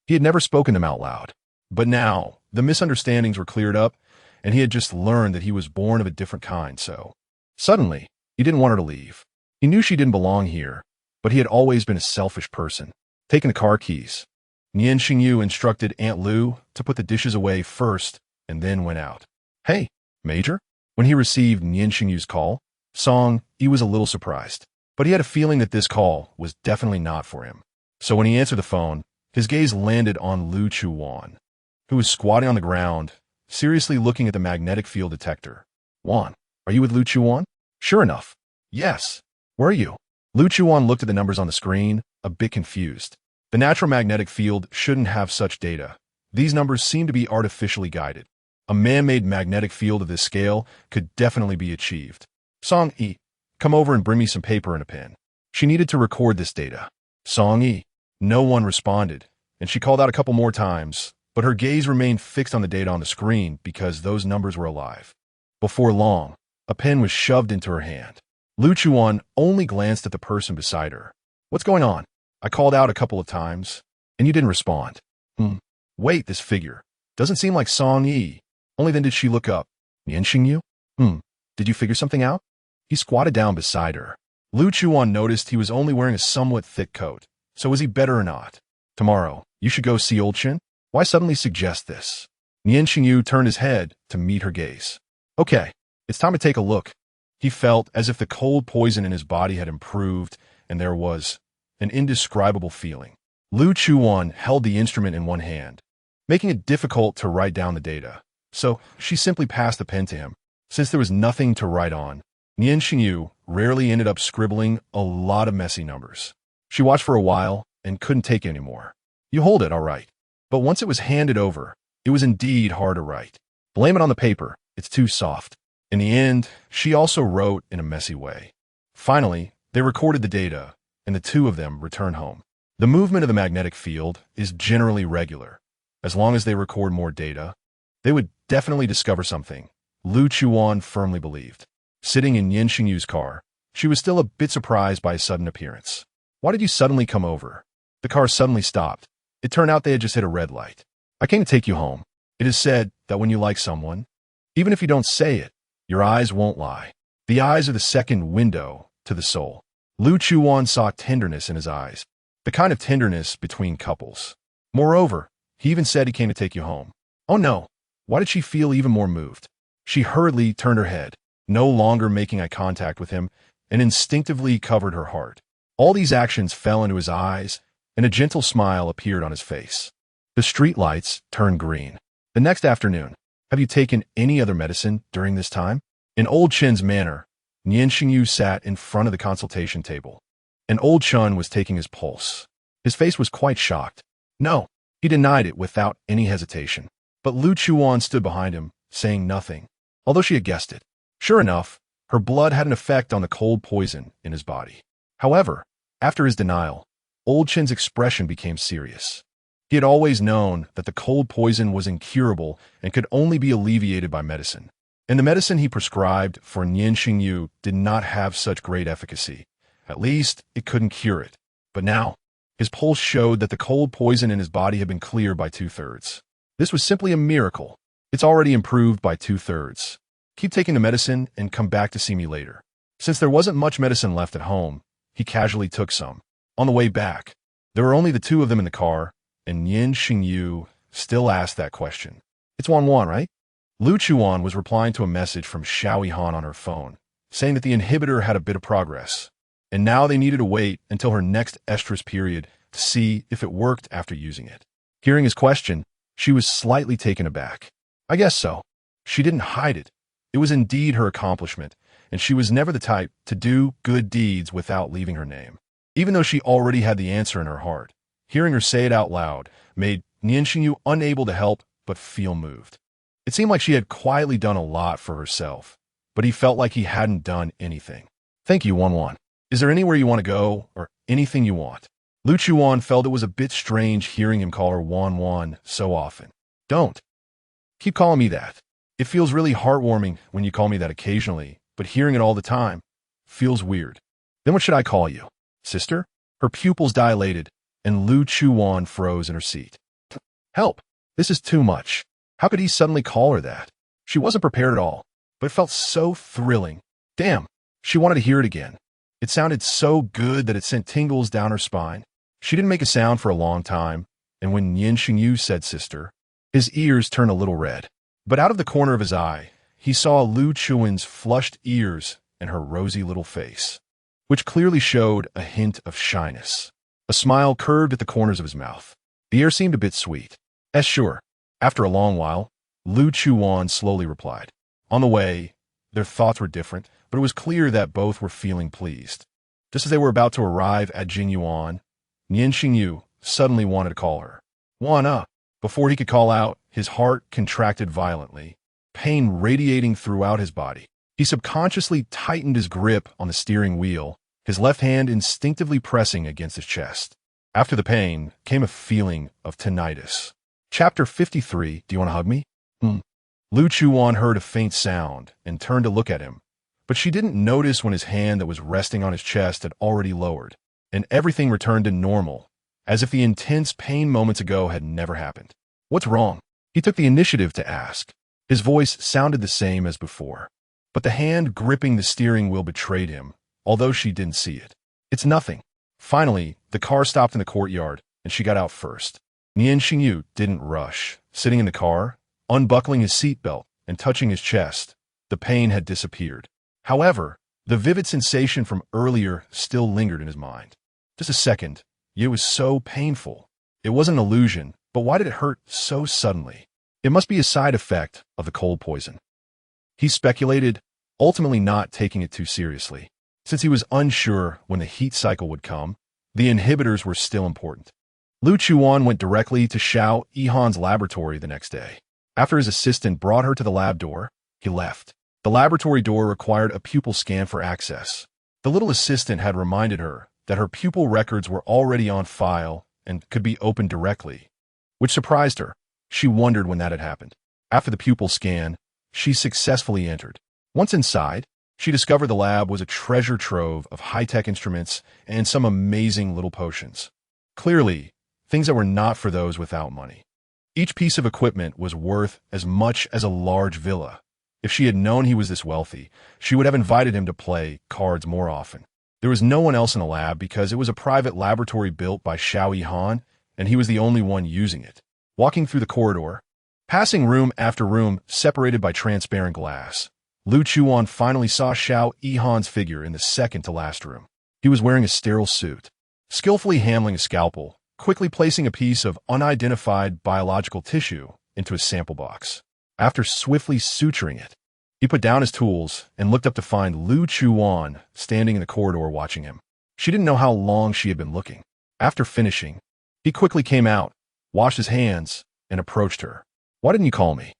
he had never spoken them out loud. But now, the misunderstandings were cleared up, and he had just learned that he was born of a different kind, so suddenly, he didn't want her to leave. He knew she didn't belong here, but he had always been a selfish person. Taking the car keys, Nian Shengyu instructed Aunt Lu to put the dishes away first and then went out. Hey, Major? When he received Nian Shengyu's call, he was a little surprised. But he had a feeling that this call was definitely not for him. So when he answered the phone, his gaze landed on Lu Chuwan, who was squatting on the ground, seriously looking at the magnetic field detector. Wan, are you with Lu Chuwan? Sure enough. Yes. Where are you? Lu Chuwan looked at the numbers on the screen, a bit confused. The natural magnetic field shouldn't have such data. These numbers seem to be artificially guided. A man-made magnetic field of this scale could definitely be achieved. Song-yi, come over and bring me some paper and a pen. She needed to record this data. Song-yi. No one responded, and she called out a couple more times, but her gaze remained fixed on the data on the screen because those numbers were alive. Before long, a pen was shoved into her hand. Lu Chuwan only glanced at the person beside her. What's going on? I called out a couple of times, and you didn't respond. Wait, this figure. Doesn't seem like Song-yi. Only then did she look up. Nian Shengyu? Did you figure something out? He squatted down beside her. Lu Chuwan noticed he was only wearing a somewhat thick coat. So was he better or not? Tomorrow, you should go see old Chin? Why suddenly suggest this? Nian Shengyu turned his head to meet her gaze. Okay, it's time to take a look. He felt as if the cold poison in his body had improved, and there was an indescribable feeling. Lu Chuwan held the instrument in one hand, making it difficult to write down the data. So she simply passed the pen to him. Since there was nothing to write on, Nian Shengyu rarely ended up scribbling a lot of messy numbers. She watched for a while and couldn't take it anymore. You hold it, all right. But once it was handed over, it was indeed hard to write. Blame it on the paper. It's too soft. In the end, she also wrote in a messy way. Finally, they recorded the data, and the two of them returned home. The movement of the magnetic field is generally regular. As long as they record more data, they would definitely discover something, Lu Chuwan firmly believed. Sitting in Nian Shengyu's car, she was still a bit surprised by his sudden appearance. Why did you suddenly come over? The car suddenly stopped. It turned out they had just hit a red light. I came to take you home. It is said that when you like someone, even if you don't say it, your eyes won't lie. The eyes are the second window to the soul. Lu Chuwan saw tenderness in his eyes, the kind of tenderness between couples. Moreover, he even said he came to take you home. Oh no, why did she feel even more moved? She hurriedly turned her head, no longer making eye contact with him, and instinctively covered her heart. All these actions fell into his eyes, and a gentle smile appeared on his face. The street lights turned green. The next afternoon, have you taken any other medicine during this time? In old Chen's manner, Nian Shengyu sat in front of the consultation table, and old Chen was taking his pulse. His face was quite shocked. No, he denied it without any hesitation. But Lu Chuwan stood behind him, saying nothing, although she had guessed it. Sure enough, her blood had an effect on the cold poison in his body. However, after his denial, old Chen's expression became serious. He had always known that the cold poison was incurable and could only be alleviated by medicine. And the medicine he prescribed for Nian Shengyu did not have such great efficacy. At least, it couldn't cure it. But now, his pulse showed that the cold poison in his body had been cleared by 2/3. This was simply a miracle. It's already improved by 2/3. Keep taking the medicine and come back to see me later. Since there wasn't much medicine left at home, he casually took some. On the way back, there were only the two of them in the car, and Nian Shengyu still asked that question. It's Wan, right? Lu Chuwan was replying to a message from Xiao Han on her phone, saying that the inhibitor had a bit of progress, and now they needed to wait until her next estrus period to see if it worked after using it. Hearing his question, she was slightly taken aback. I guess so. She didn't hide it. It was indeed her accomplishment, and she was never the type to do good deeds without leaving her name. Even though she already had the answer in her heart, hearing her say it out loud made Nian Shengyu unable to help but feel moved. It seemed like she had quietly done a lot for herself, but he felt like he hadn't done anything. Thank you, Wan. Is there anywhere you want to go, or anything you want? Lu Chuwan felt it was a bit strange hearing him call her Wan so often. Don't. Keep calling me that. It feels really heartwarming when you call me that occasionally, but hearing it all the time feels weird. Then what should I call you? Sister? Her pupils dilated, and Lu Chuwan froze in her seat. Help! This is too much. How could he suddenly call her that? She wasn't prepared at all, but it felt so thrilling. Damn, she wanted to hear it again. It sounded so good that it sent tingles down her spine. She didn't make a sound for a long time, and when Nian Shengyu said sister, his ears turned a little red. But out of the corner of his eye, he saw Lu Chuwan's flushed ears and her rosy little face, which clearly showed a hint of shyness. A smile curved at the corners of his mouth. The air seemed a bit sweet. Sure. After a long while, Lu Chuwan slowly replied. On the way, their thoughts were different, but it was clear that both were feeling pleased. Just as they were about to arrive at Jinyuan, Nian Shengyu suddenly wanted to call her. Wana. Before he could call out, his heart contracted violently, pain radiating throughout his body. He subconsciously tightened his grip on the steering wheel, his left hand instinctively pressing against his chest. After the pain came a feeling of tinnitus. Chapter 53, Do you want to hug me? Lu Chuwan heard a faint sound and turned to look at him, but she didn't notice when his hand that was resting on his chest had already lowered, and everything returned to normal, as if the intense pain moments ago had never happened. What's wrong? He took the initiative to ask. His voice sounded the same as before, but the hand gripping the steering wheel betrayed him, although she didn't see it. It's nothing. Finally, the car stopped in the courtyard, and she got out first. Nian Shengyu didn't rush. Sitting in the car, unbuckling his seatbelt and touching his chest, the pain had disappeared. However, the vivid sensation from earlier still lingered in his mind. Just a second, it was so painful. It wasn't an illusion, but why did it hurt so suddenly? It must be a side effect of the cold poison. He speculated, ultimately not taking it too seriously. Since he was unsure when the heat cycle would come, the inhibitors were still important. Lu Chuwan went directly to Xiao Yihan's laboratory the next day. After his assistant brought her to the lab door, he left. The laboratory door required a pupil scan for access. The little assistant had reminded her that her pupil records were already on file and could be opened directly, which surprised her. She wondered when that had happened. After the pupil scan, she successfully entered. Once inside, she discovered the lab was a treasure trove of high-tech instruments and some amazing little potions. Clearly, things that were not for those without money. Each piece of equipment was worth as much as a large villa. If she had known he was this wealthy, she would have invited him to play cards more often. There was no one else in the lab because it was a private laboratory built by Xiao Yihan, and he was the only one using it. Walking through the corridor, passing room after room separated by transparent glass, Lu Chuwan finally saw Xiao Yihan's figure in the second-to-last room. He was wearing a sterile suit, skillfully handling a scalpel, quickly placing a piece of unidentified biological tissue into a sample box. After swiftly suturing it, he put down his tools and looked up to find Lu Chuwan standing in the corridor watching him. She didn't know how long she had been looking. After finishing, he quickly came out, washed his hands, and approached her. Why didn't you call me?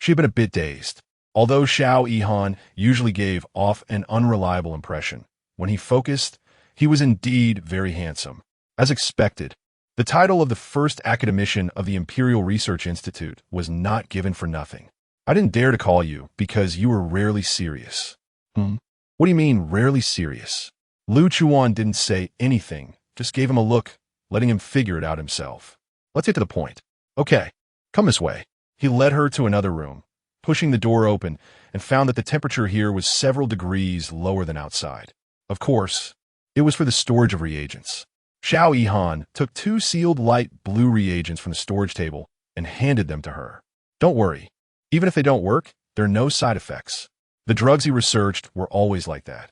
She had been a bit dazed. Although Xiao Yihan usually gave off an unreliable impression, when he focused, he was indeed very handsome. As expected, the title of the first academician of the Imperial Research Institute was not given for nothing. I didn't dare to call you because you were rarely serious. What do you mean, rarely serious? Lu Chuwan didn't say anything, just gave him a look, letting him figure it out himself. Let's get to the point. Okay, come this way. He led her to another room, pushing the door open, and found that the temperature here was several degrees lower than outside. Of course, it was for the storage of reagents. Xiao Yihan took 2 sealed light blue reagents from the storage table and handed them to her. Don't worry. Even if they don't work, there are no side effects. The drugs he researched were always like that.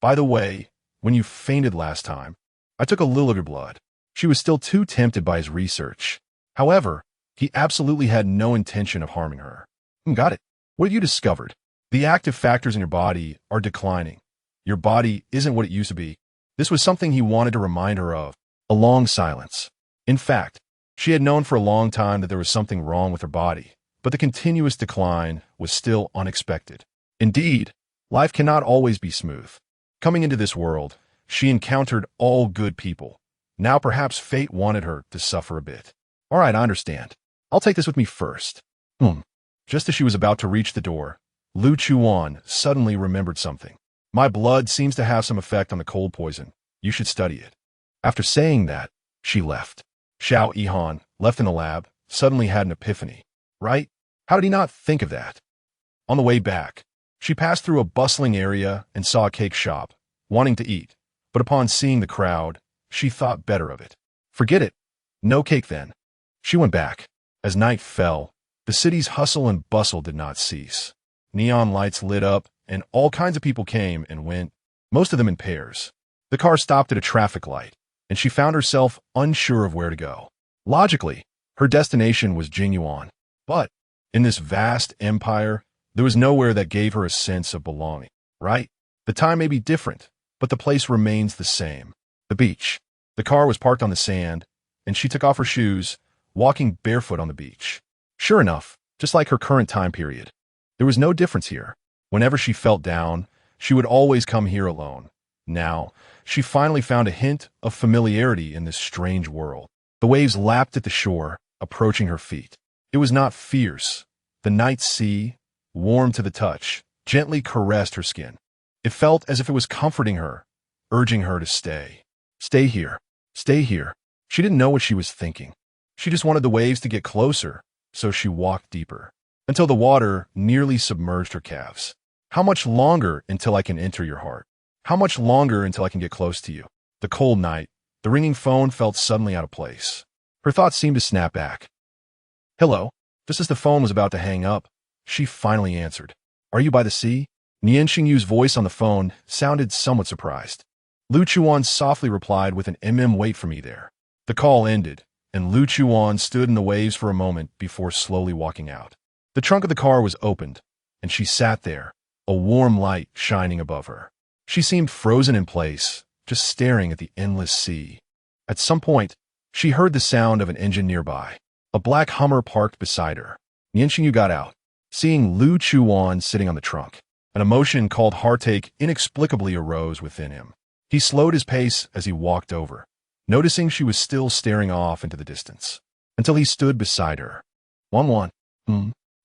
By the way, when you fainted last time, I took a little of your blood. She was still too tempted by his research. However, he absolutely had no intention of harming her. Got it. What have you discovered? The active factors in your body are declining. Your body isn't what it used to be. This was something he wanted to remind her of. A long silence. In fact, she had known for a long time that there was something wrong with her body, but the continuous decline was still unexpected. Indeed, life cannot always be smooth. Coming into this world, she encountered all good people. Now perhaps fate wanted her to suffer a bit. All right, I understand. I'll take this with me first. Just as she was about to reach the door, Lu Chuwan suddenly remembered something. My blood seems to have some effect on the cold poison. You should study it. After saying that, she left. Xiao Yihan, left in the lab, suddenly had an epiphany. Right? How did he not think of that? On the way back, she passed through a bustling area and saw a cake shop, wanting to eat, but upon seeing the crowd, she thought better of it. Forget it. No cake then. She went back. As night fell, the city's hustle and bustle did not cease. Neon lights lit up, and all kinds of people came and went, most of them in pairs. The car stopped at a traffic light, and she found herself unsure of where to go. Logically, her destination was Jingyuan, but in this vast empire, there was nowhere that gave her a sense of belonging, right? The time may be different, but the place remains the same. The beach. The car was parked on the sand, and she took off her shoes, walking barefoot on the beach. Sure enough, just like her current time period, there was no difference here. Whenever she felt down, she would always come here alone. Now, she finally found a hint of familiarity in this strange world. The waves lapped at the shore, approaching her feet. It was not fierce. The night sea, warm to the touch, gently caressed her skin. It felt as if it was comforting her, urging her to stay. Stay here. Stay here. She didn't know what she was thinking. She just wanted the waves to get closer, so she walked deeper, until the water nearly submerged her calves. How much longer until I can enter your heart? How much longer until I can get close to you? The cold night, the ringing phone felt suddenly out of place. Her thoughts seemed to snap back. Hello? Just as the phone was about to hang up, she finally answered. Are you by the sea? Nian Shengyu's voice on the phone sounded somewhat surprised. Lu Chuwan softly replied with an wait for me there. The call ended, and Lu Chuwan stood in the waves for a moment before slowly walking out. The trunk of the car was opened, and she sat there, a warm light shining above her. She seemed frozen in place, just staring at the endless sea. At some point, she heard the sound of an engine nearby. A black Hummer parked beside her. Nian Shengyu got out, seeing Lu Chuwan sitting on the trunk. An emotion called heartache inexplicably arose within him. He slowed his pace as he walked over, noticing she was still staring off into the distance, until he stood beside her. Wanwan.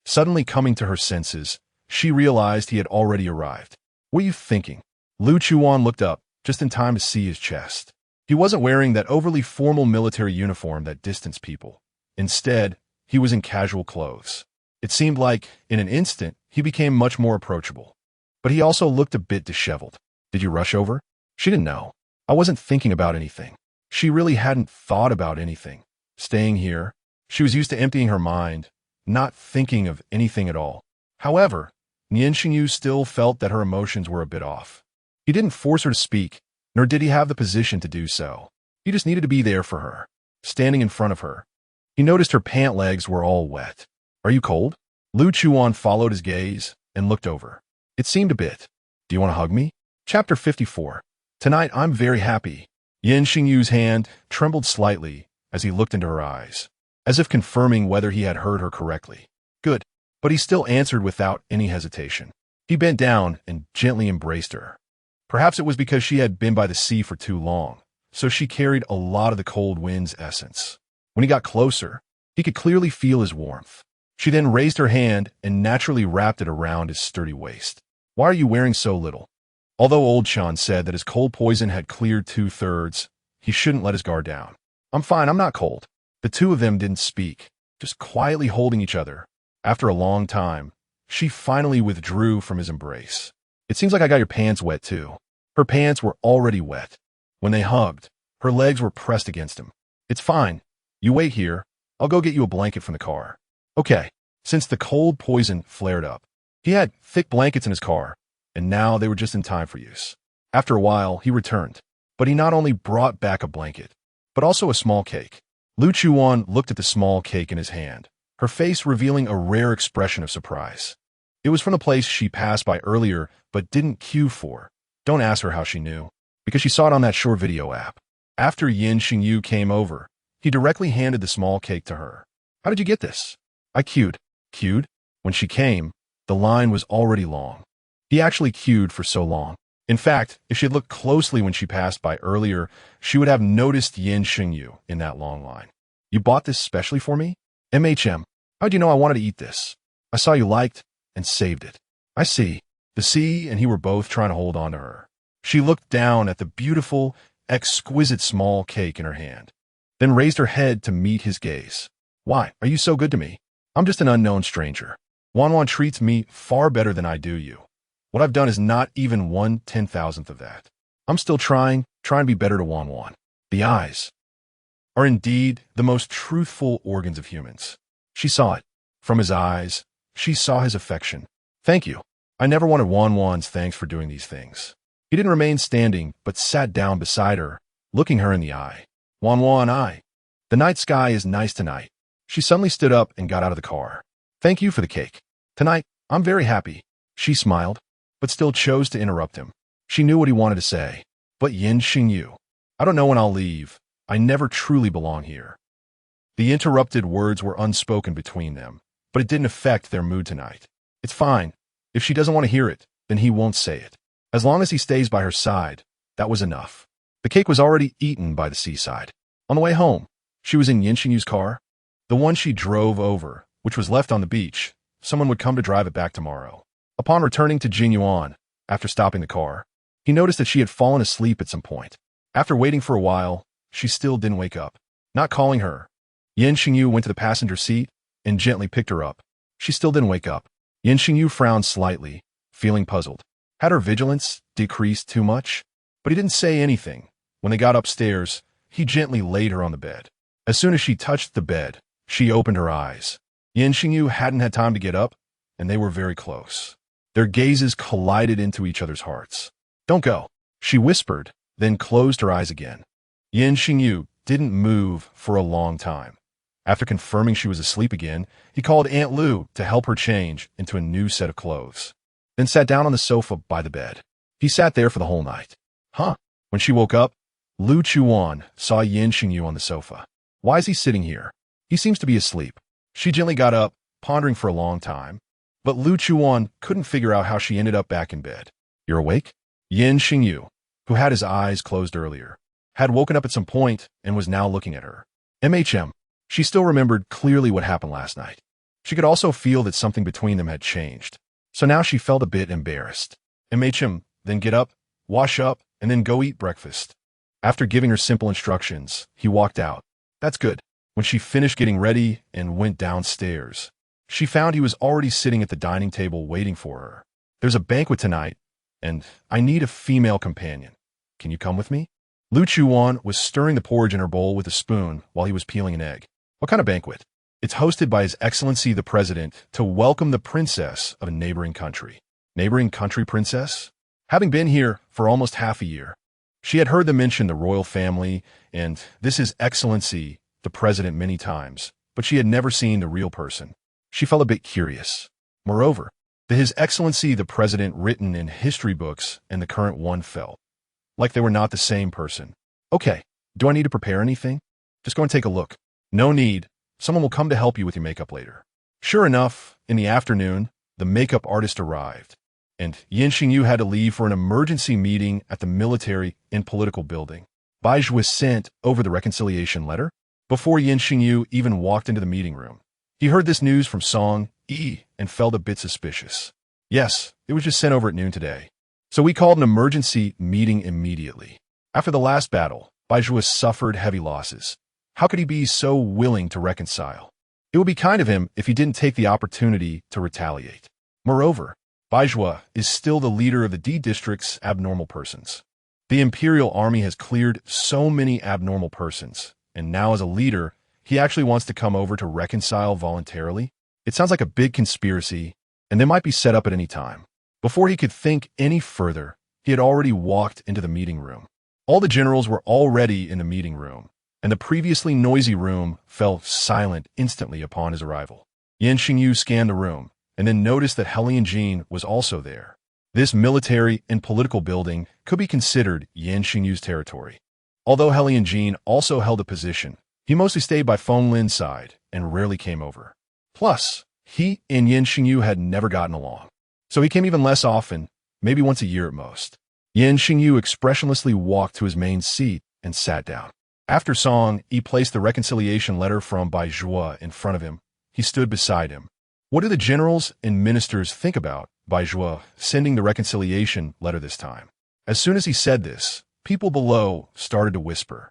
Suddenly coming to her senses, she realized he had already arrived. What are you thinking? Lu Chuwan looked up, just in time to see his chest. He wasn't wearing that overly formal military uniform that distanced people. Instead, he was in casual clothes. It seemed like, in an instant, he became much more approachable. But he also looked a bit disheveled. Did you rush over? She didn't know. I wasn't thinking about anything. She really hadn't thought about anything. Staying here, she was used to emptying her mind, not thinking of anything at all. However, Nian Shengyu still felt that her emotions were a bit off. He didn't force her to speak, nor did he have the position to do so. He just needed to be there for her, standing in front of her. He noticed her pant legs were all wet. Are you cold? Lu Chuwan followed his gaze and looked over. It seemed a bit. Do you want to hug me? Chapter 54. Tonight I'm very happy. Nian Shengyu's hand trembled slightly as he looked into her eyes, as if confirming whether he had heard her correctly. Good. But he still answered without any hesitation. He bent down and gently embraced her. Perhaps it was because she had been by the sea for too long, so she carried a lot of the cold wind's essence. When he got closer, he could clearly feel his warmth. She then raised her hand and naturally wrapped it around his sturdy waist. Why are you wearing so little? Although Old Chan said that his cold poison had cleared 2/3, he shouldn't let his guard down. I'm fine, I'm not cold. The two of them didn't speak, just quietly holding each other. After a long time, she finally withdrew from his embrace. It seems like I got your pants wet too. Her pants were already wet. When they hugged, her legs were pressed against him. It's fine. You wait here. I'll go get you a blanket from the car. Okay. Since the cold poison flared up, he had thick blankets in his car, and now they were just in time for use. After a while, he returned, but he not only brought back a blanket, but also a small cake. Lu Chuwan looked at the small cake in his hand, her face revealing a rare expression of surprise. It was from the place she passed by earlier but didn't queue for. Don't ask her how she knew, because she saw it on that short video app. After Nian Shengyu came over, he directly handed the small cake to her. How did you get this? I queued. Queued? When she came, the line was already long. He actually queued for so long. In fact, if she had looked closely when she passed by earlier, she would have noticed Nian Shengyu in that long line. You bought this specially for me? How'd you know I wanted to eat this? I saw you liked and saved it. I see. The sea and he were both trying to hold on to her. She looked down at the beautiful, exquisite small cake in her hand, then raised her head to meet his gaze. Why are you so good to me? I'm just an unknown stranger. Wanwan treats me far better than I do you. What I've done is not even 1/10,000th of that. I'm still trying to be better to Wanwan. The eyes. are indeed the most truthful organs of humans. She saw it. From his eyes, she saw his affection. Thank you. I never wanted Wan's thanks for doing these things. He didn't remain standing, but sat down beside her, looking her in the eye. I. The night sky is nice tonight. She suddenly stood up and got out of the car. Thank you for the cake. Tonight, I'm very happy. She smiled, but still chose to interrupt him. She knew what he wanted to say. But Nian Shengyu, I don't know when I'll leave. I never truly belong here. The interrupted words were unspoken between them, but it didn't affect their mood tonight. It's fine. If she doesn't want to hear it, then he won't say it. As long as he stays by her side, that was enough. The cake was already eaten by the seaside. On the way home, she was in Nian Shengyu's car, the one she drove over, which was left on the beach. Someone would come to drive it back tomorrow. Upon returning to Jinyuan, after stopping the car, he noticed that she had fallen asleep at some point. After waiting for a while, she still didn't wake up. Not calling her, Nian Shengyu went to the passenger seat and gently picked her up. She still didn't wake up. Nian Shengyu frowned slightly, feeling puzzled. Had her vigilance decreased too much? But he didn't say anything. When they got upstairs, he gently laid her on the bed. As soon as she touched the bed, she opened her eyes. Nian Shengyu hadn't had time to get up, and they were very close. Their gazes collided into each other's hearts. Don't go, she whispered, then closed her eyes again. Nian Shengyu didn't move for a long time. After confirming she was asleep again, he called Aunt Lu to help her change into a new set of clothes, then sat down on the sofa by the bed. He sat there for the whole night. When she woke up, Lu Chuwan saw Nian Shengyu on the sofa. Why is he sitting here? He seems to be asleep. She gently got up, pondering for a long time, but Lu Chuwan couldn't figure out how she ended up back in bed. You're awake? Nian Shengyu, who had his eyes closed earlier, had woken up at some point and was now looking at her. She still remembered clearly what happened last night. She could also feel that something between them had changed. So now she felt a bit embarrassed. Then get up, wash up, and then go eat breakfast. After giving her simple instructions, he walked out. That's good. When she finished getting ready and went downstairs, she found he was already sitting at the dining table waiting for her. There's a banquet tonight, and I need a female companion. Can you come with me? Lu Chuwan was stirring the porridge in her bowl with a spoon while he was peeling an egg. What kind of banquet? It's hosted by His Excellency the President to welcome the princess of a neighboring country. Neighboring country princess? Having been here for almost half a year, she had heard them mention the royal family and this His Excellency the President many times, but she had never seen the real person. She felt a bit curious. Moreover, the His Excellency the President written in history books and the current one felt like they were not the same person. Okay, do I need to prepare anything? Just go and take a look. No need. Someone will come to help you with your makeup later. Sure enough, in the afternoon, the makeup artist arrived, and Nian Shengyu had to leave for an emergency meeting at the military and political building. Baizhua sent over the reconciliation letter before Nian Shengyu even walked into the meeting room. He heard this news from Song Yi and felt a bit suspicious. Yes, it was just sent over at noon today. So we called an emergency meeting immediately. After the last battle, Baizhua suffered heavy losses. How could he be so willing to reconcile? It would be kind of him if he didn't take the opportunity to retaliate. Moreover, Baizhua is still the leader of the D District's abnormal persons. The Imperial Army has cleared so many abnormal persons, and now as a leader, he actually wants to come over to reconcile voluntarily. It sounds like a big conspiracy, and they might be set up at any time. Before he could think any further, he had already walked into the meeting room. All the generals were already in the meeting room, and the previously noisy room fell silent instantly upon his arrival. Nian Shengyu scanned the room, and then noticed that Helian Jean was also there. This military and political building could be considered Nian Shengyu's territory. Although Helian Jean also held a position, he mostly stayed by Feng Lin's side and rarely came over. Plus, he and Nian Shengyu had never gotten along, so he came even less often, maybe once a year at most. Nian Shengyu expressionlessly walked to his main seat and sat down. After Song Yi placed the reconciliation letter from Baizhua in front of him, he stood beside him. What do the generals and ministers think about Baizhua sending the reconciliation letter this time? As soon as he said this, people below started to whisper,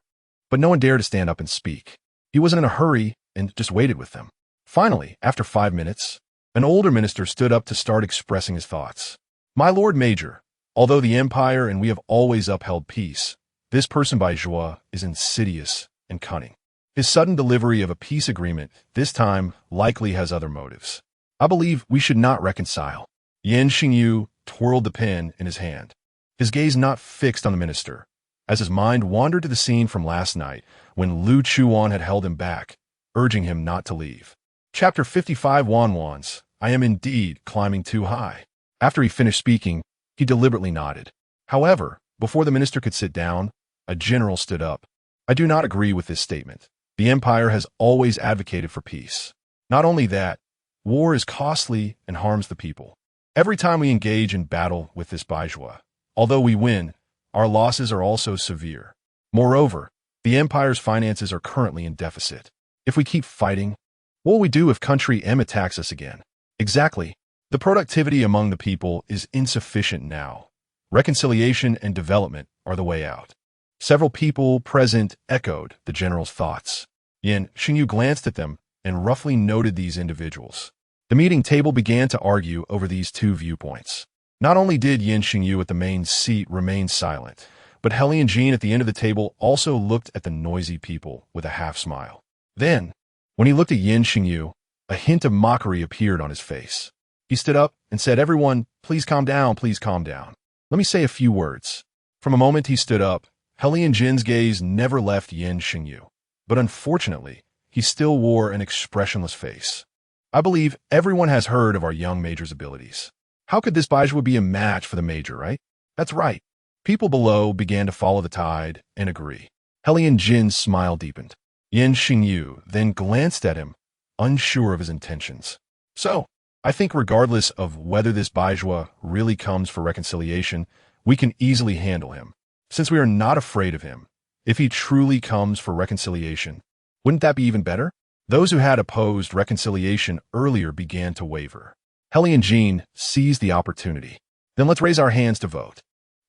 but no one dared to stand up and speak. He wasn't in a hurry and just waited with them. Finally, after 5 minutes, an older minister stood up to start expressing his thoughts. My Lord Major, although the Empire and we have always upheld peace, this person Baizhua is insidious and cunning. His sudden delivery of a peace agreement, this time, likely has other motives. I believe we should not reconcile. Nian Shengyu twirled the pen in his hand, his gaze not fixed on the minister, as his mind wandered to the scene from last night when Lu Chuwan had held him back, urging him not to leave. Chapter 55 Wanwans, I am indeed climbing too high. After he finished speaking, he deliberately nodded. However, before the minister could sit down, a general stood up. I do not agree with this statement. The empire has always advocated for peace. Not only that, war is costly and harms the people. Every time we engage in battle with this bourgeois, although we win, our losses are also severe. Moreover, the empire's finances are currently in deficit. If we keep fighting, what will we do if country M attacks us again? Exactly. The productivity among the people is insufficient now. Reconciliation and development are the way out. Several people present echoed the general's thoughts. Nian Shengyu glanced at them and roughly noted these individuals. The meeting table began to argue over these two viewpoints. Not only did Nian Shengyu at the main seat remain silent, but Jean at the end of the table also looked at the noisy people with a half smile. Then, when he looked at Nian Shengyu, a hint of mockery appeared on his face. He stood up and said, "Everyone, please calm down, please calm down. Let me say a few words." From the moment he stood up, Jin's gaze never left Nian Shengyu. But unfortunately, he still wore an expressionless face. I believe everyone has heard of our young major's abilities. How could this bourgeois be a match for the major, right? That's right. People below began to follow the tide and agree. Jin's smile deepened. Nian Shengyu then glanced at him, unsure of his intentions. So, I think regardless of whether this bourgeois really comes for reconciliation, we can easily handle him. Since we are not afraid of him, if he truly comes for reconciliation, wouldn't that be even better? Those who had opposed reconciliation earlier began to waver. Jean seized the opportunity. Then let's raise our hands to vote.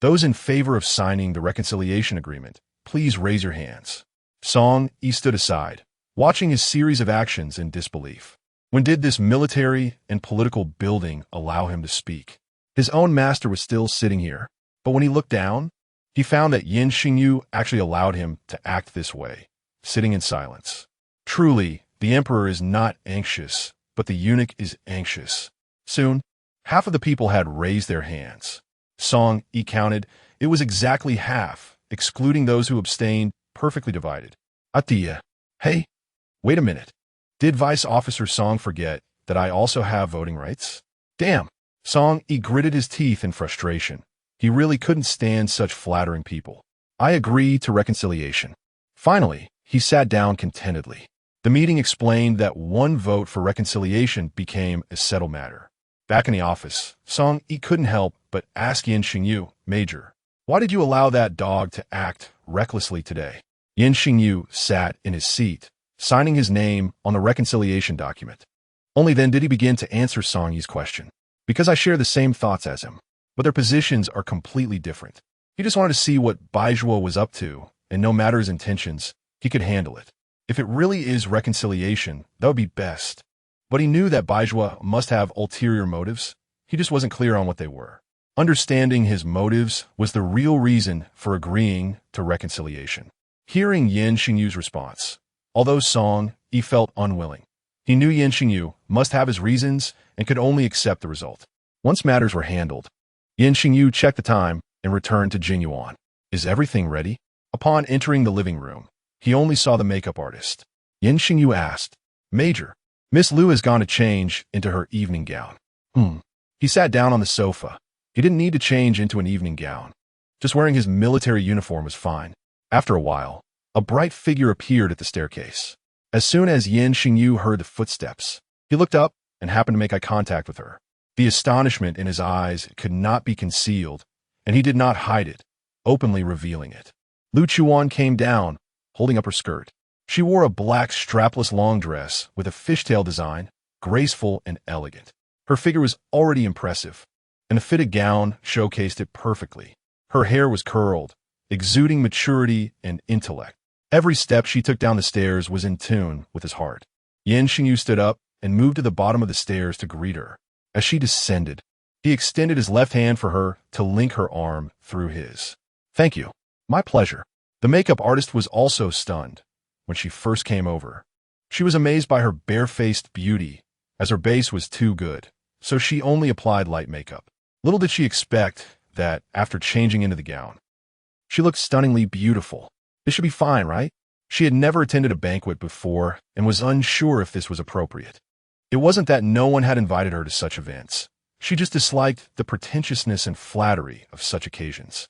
Those in favor of signing the reconciliation agreement, please raise your hands. Song Yi stood aside, watching his series of actions in disbelief. When did this military and political building allow him to speak? His own master was still sitting here, but when he looked down, he found that Nian Shengyu actually allowed him to act this way, sitting in silence. Truly, the emperor is not anxious, but the eunuch is anxious. Soon, half of the people had raised their hands. Song Yi counted, it was exactly half, excluding those who abstained, perfectly divided. Atia. Hey, wait a minute. Did Vice Officer Song forget that I also have voting rights? Damn. Song Yi gritted his teeth in frustration. He really couldn't stand such flattering people. I agree to reconciliation. Finally, he sat down contentedly. The meeting explained that one vote for reconciliation became a settled matter. Back in the office, Song Yi couldn't help but ask Nian Shengyu, Major, why did you allow that dog to act recklessly today? Nian Shengyu sat in his seat, signing his name on the reconciliation document. Only then did he begin to answer Song Yi's question. Because I share the same thoughts as him, but their positions are completely different. He just wanted to see what bourgeois was up to, and no matter his intentions, he could handle it. If it really is reconciliation, that would be best. But he knew that bourgeois must have ulterior motives. He just wasn't clear on what they were. Understanding his motives was the real reason for agreeing to reconciliation. Hearing Nian Shengyu's response, although Song Yi felt unwilling, he knew Nian Shengyu must have his reasons and could only accept the result. Once matters were handled, Nian Shengyu checked the time and returned to Jin Yuan. Is everything ready? Upon entering the living room, he only saw the makeup artist. Nian Shengyu asked, Major, Miss Lu has gone to change into her evening gown. He sat down on the sofa. He didn't need to change into an evening gown. Just wearing his military uniform was fine. After a while, a bright figure appeared at the staircase. As soon as Nian Shengyu heard the footsteps, he looked up and happened to make eye contact with her. The astonishment in his eyes could not be concealed, and he did not hide it, openly revealing it. Lu Chuwan came down, holding up her skirt. She wore a black strapless long dress with a fishtail design, graceful and elegant. Her figure was already impressive, and the fitted gown showcased it perfectly. Her hair was curled, exuding maturity and intellect. Every step she took down the stairs was in tune with his heart. Nian Shengyu stood up and moved to the bottom of the stairs to greet her. As she descended, he extended his left hand for her to link her arm through his. Thank you. My pleasure. The makeup artist was also stunned. when she first came over. She was amazed by her barefaced beauty, as her base was too good, so she only applied light makeup. Little did she expect that, after changing into the gown, she looked stunningly beautiful. This should be fine, right? She had never attended a banquet before and was unsure if this was appropriate. It wasn't that no one had invited her to such events. She just disliked the pretentiousness and flattery of such occasions.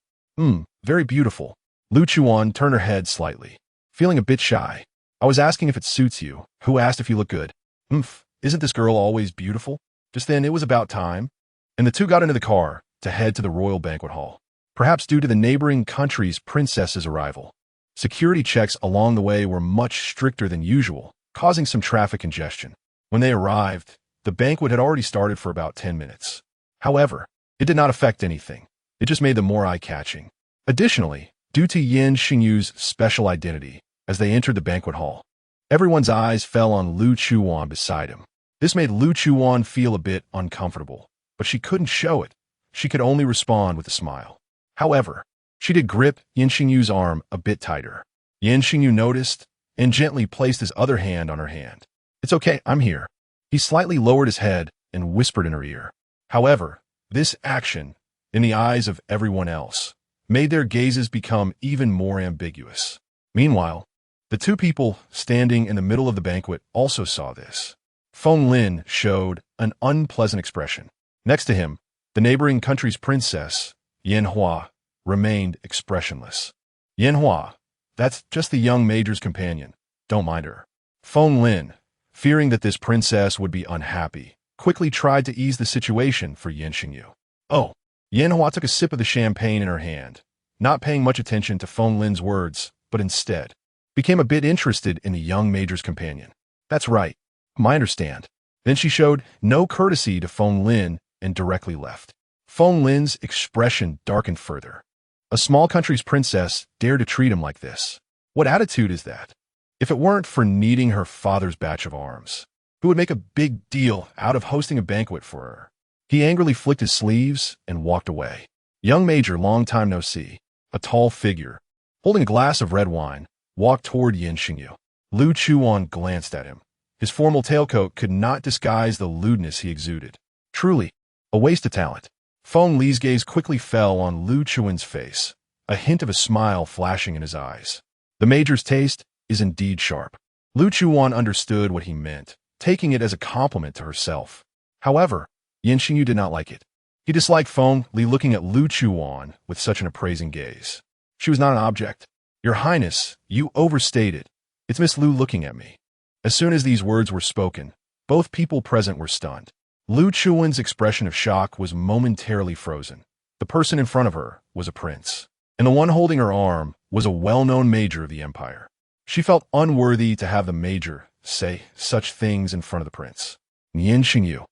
Very beautiful. Lu Chuwan turned her head slightly, feeling a bit shy. I was asking if it suits you. Who asked if you look good? Isn't this girl always beautiful? Just then, it was about time, and the two got into the car to head to the royal banquet hall. Perhaps due to the neighboring country's princess's arrival, security checks along the way were much stricter than usual, causing some traffic congestion. When they arrived, the banquet had already started for about 10 minutes. However, it did not affect anything. It just made them more eye-catching. Additionally, due to Nian Shengyu's special identity, as they entered the banquet hall, everyone's eyes fell on Lu Chuwan beside him. This made Lu Chuwan feel a bit uncomfortable, but she couldn't show it. She could only respond with a smile. However, she did grip Nian Shengyu's arm a bit tighter. Nian Shengyu noticed and gently placed his other hand on her hand. "It's okay, I'm here." He slightly lowered his head and whispered in her ear. However, this action, in the eyes of everyone else, made their gazes become even more ambiguous. Meanwhile, the two people standing in the middle of the banquet also saw this. Feng Lin showed an unpleasant expression. Next to him, the neighboring country's princess, Yanhua, remained expressionless. Yanhua, that's just the young major's companion. Don't mind her. Feng Lin, fearing that this princess would be unhappy, quickly tried to ease the situation for Nian Shengyu. Oh, Yanhua took a sip of the champagne in her hand, not paying much attention to Feng Lin's words, but instead became a bit interested in the young major's companion. "That's right. I understand." Then she showed no courtesy to Feng Lin and directly left. Feng Lin's expression darkened further. A small country's princess dared to treat him like this. What attitude is that? If it weren't for needing her father's batch of arms, who would make a big deal out of hosting a banquet for her? He angrily flicked his sleeves and walked away. Young Major, long time no see, a tall figure, holding a glass of red wine, walked toward Nian Shengyu. Lu Chuwan glanced at him. His formal tailcoat could not disguise the lewdness he exuded. Truly, a waste of talent. Feng Li's gaze quickly fell on Lu Chuan's face, a hint of a smile flashing in his eyes. The major's taste is indeed sharp. Lu Chuwan understood what he meant, taking it as a compliment to herself. However, Nian Shengyu did not like it. He disliked Feng Li looking at Lu Chuwan with such an appraising gaze. She was not an object. "Your Highness, you overstated. It's Miss Lu looking at me." As soon as these words were spoken, both people present were stunned. Lu Chuan's expression of shock was momentarily frozen. The person in front of her was a prince, and the one holding her arm was a well-known major of the empire. She felt unworthy to have the major say such things in front of the prince. Nian Shengyu.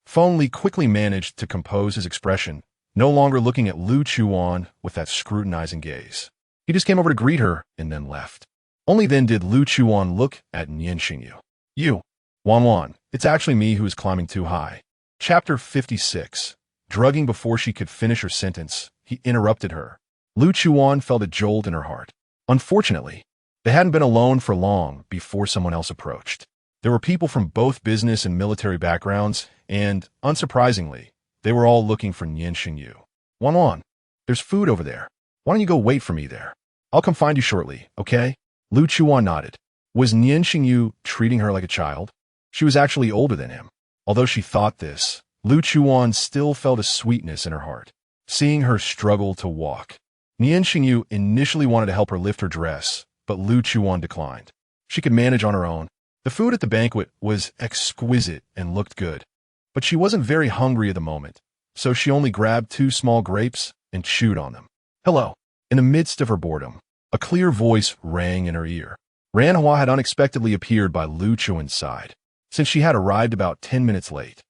Feng Li quickly managed to compose his expression, no longer looking at Lu Chuwan with that scrutinizing gaze. He just came over to greet her and then left. Only then did Lu Chuwan look at Nian Shengyu. "You, Wan, it's actually me who is climbing too high." Chapter 56. Drugging before she could finish her sentence, he interrupted her. Lu Chuwan felt a jolt in her heart. Unfortunately, they hadn't been alone for long before someone else approached. There were people from both business and military backgrounds, and, unsurprisingly, they were all looking for Nian Shengyu. "Wan, there's food over there. Why don't you go wait for me there? I'll come find you shortly, okay?" Lu Chuwan nodded. Was Nian Shengyu treating her like a child? She was actually older than him. Although she thought this, Lu Chuwan still felt a sweetness in her heart, seeing her struggle to walk. Nian Shengyu initially wanted to help her lift her dress, but Lu Chuwan declined. She could manage on her own. The food at the banquet was exquisite and looked good, but she wasn't very hungry at the moment, so she only grabbed 2 small grapes and chewed on them. "Hello." In the midst of her boredom, a clear voice rang in her ear. Ranhua had unexpectedly appeared by Lu Chuan's side, since she had arrived about 10 minutes late.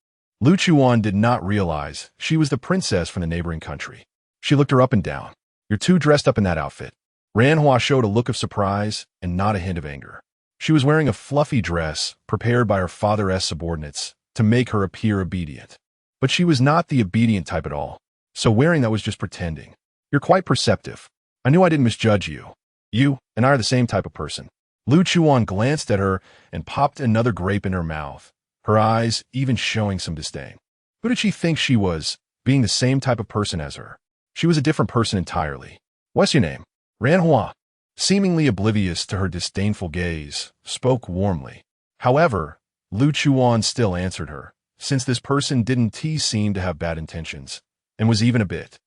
Lu Chuwan did not realize she was the princess from the neighboring country. She looked her up and down. "You're too dressed up in that outfit." Ranhua showed a look of surprise and not a hint of anger. She was wearing a fluffy dress prepared by her father's subordinates to make her appear obedient. But she was not the obedient type at all, so wearing that was just pretending. "You're quite perceptive. I knew I didn't misjudge you. You and I are the same type of person." Lu Chuwan glanced at her and popped another grape in her mouth, her eyes even showing some disdain. Who did she think she was, being the same type of person as her? She was a different person entirely. What's your name? Ranhua, seemingly oblivious to her disdainful gaze, spoke warmly. However, Lu Chuwan still answered her, since this person didn't seem to have bad intentions, and was even a bit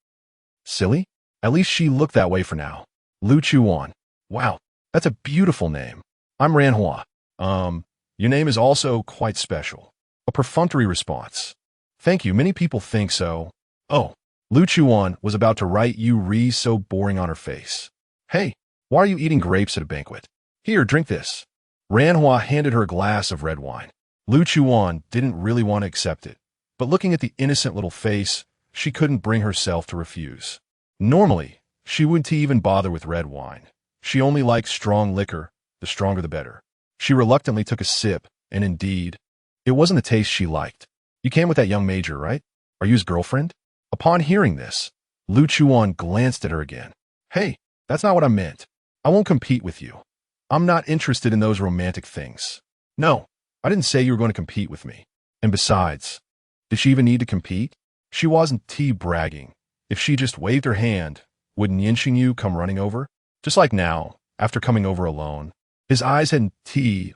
silly? At least she looked that way for now. Lu Chuwan. Wow, that's a beautiful name. I'm Ranhua. Your name is also quite special. A perfunctory response. Thank you, many people think so. Oh, Lu Chuwan was about to write you re so boring on her face. Hey, why are you eating grapes at a banquet? Here, drink this. Ranhua handed her a glass of red wine. Lu Chuwan didn't really want to accept it, but looking at the innocent little face, she couldn't bring herself to refuse. Normally, she wouldn't even bother with red wine. She only liked strong liquor, the stronger the better. She reluctantly took a sip, and indeed, it wasn't the taste she liked. You came with that young major, right? Are you his girlfriend? Upon hearing this, Lu Chuwan glanced at her again. Hey, that's not what I meant. I won't compete with you. I'm not interested in those romantic things. No, I didn't say you were going to compete with me. And besides, did she even need to compete? She wasn't bragging. If she just waved her hand, would Nian Shengyu come running over? Just like now, after coming over alone. His eyes hadn't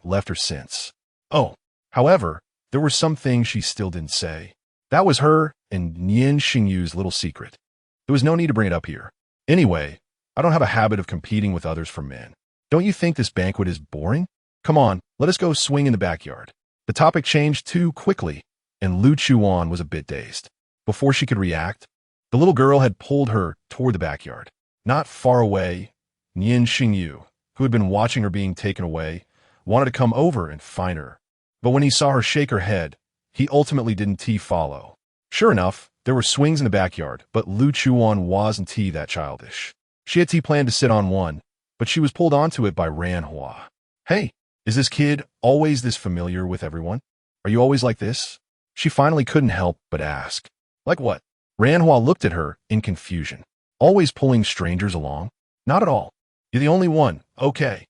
left her since. Oh, however, there were some things she still didn't say. That was her and Nian Shengyu's little secret. There was no need to bring it up here. Anyway, I don't have a habit of competing with others for men. Don't you think this banquet is boring? Come on, let us go swing in the backyard. The topic changed too quickly, and Lu Chuwan was a bit dazed. Before she could react, the little girl had pulled her toward the backyard. Not far away, Nian Shengyu, who had been watching her being taken away, wanted to come over and find her. But when he saw her shake her head, he ultimately didn't follow. Sure enough, there were swings in the backyard, but Lu Chuwan wasn't that childish. She had planned to sit on one, but she was pulled onto it by Ranhua. Hey, is this kid always this familiar with everyone? Are you always like this? She finally couldn't help but ask. Like what? Ranhua looked at her in confusion. Always pulling strangers along? Not at all. You're the only one. Okay.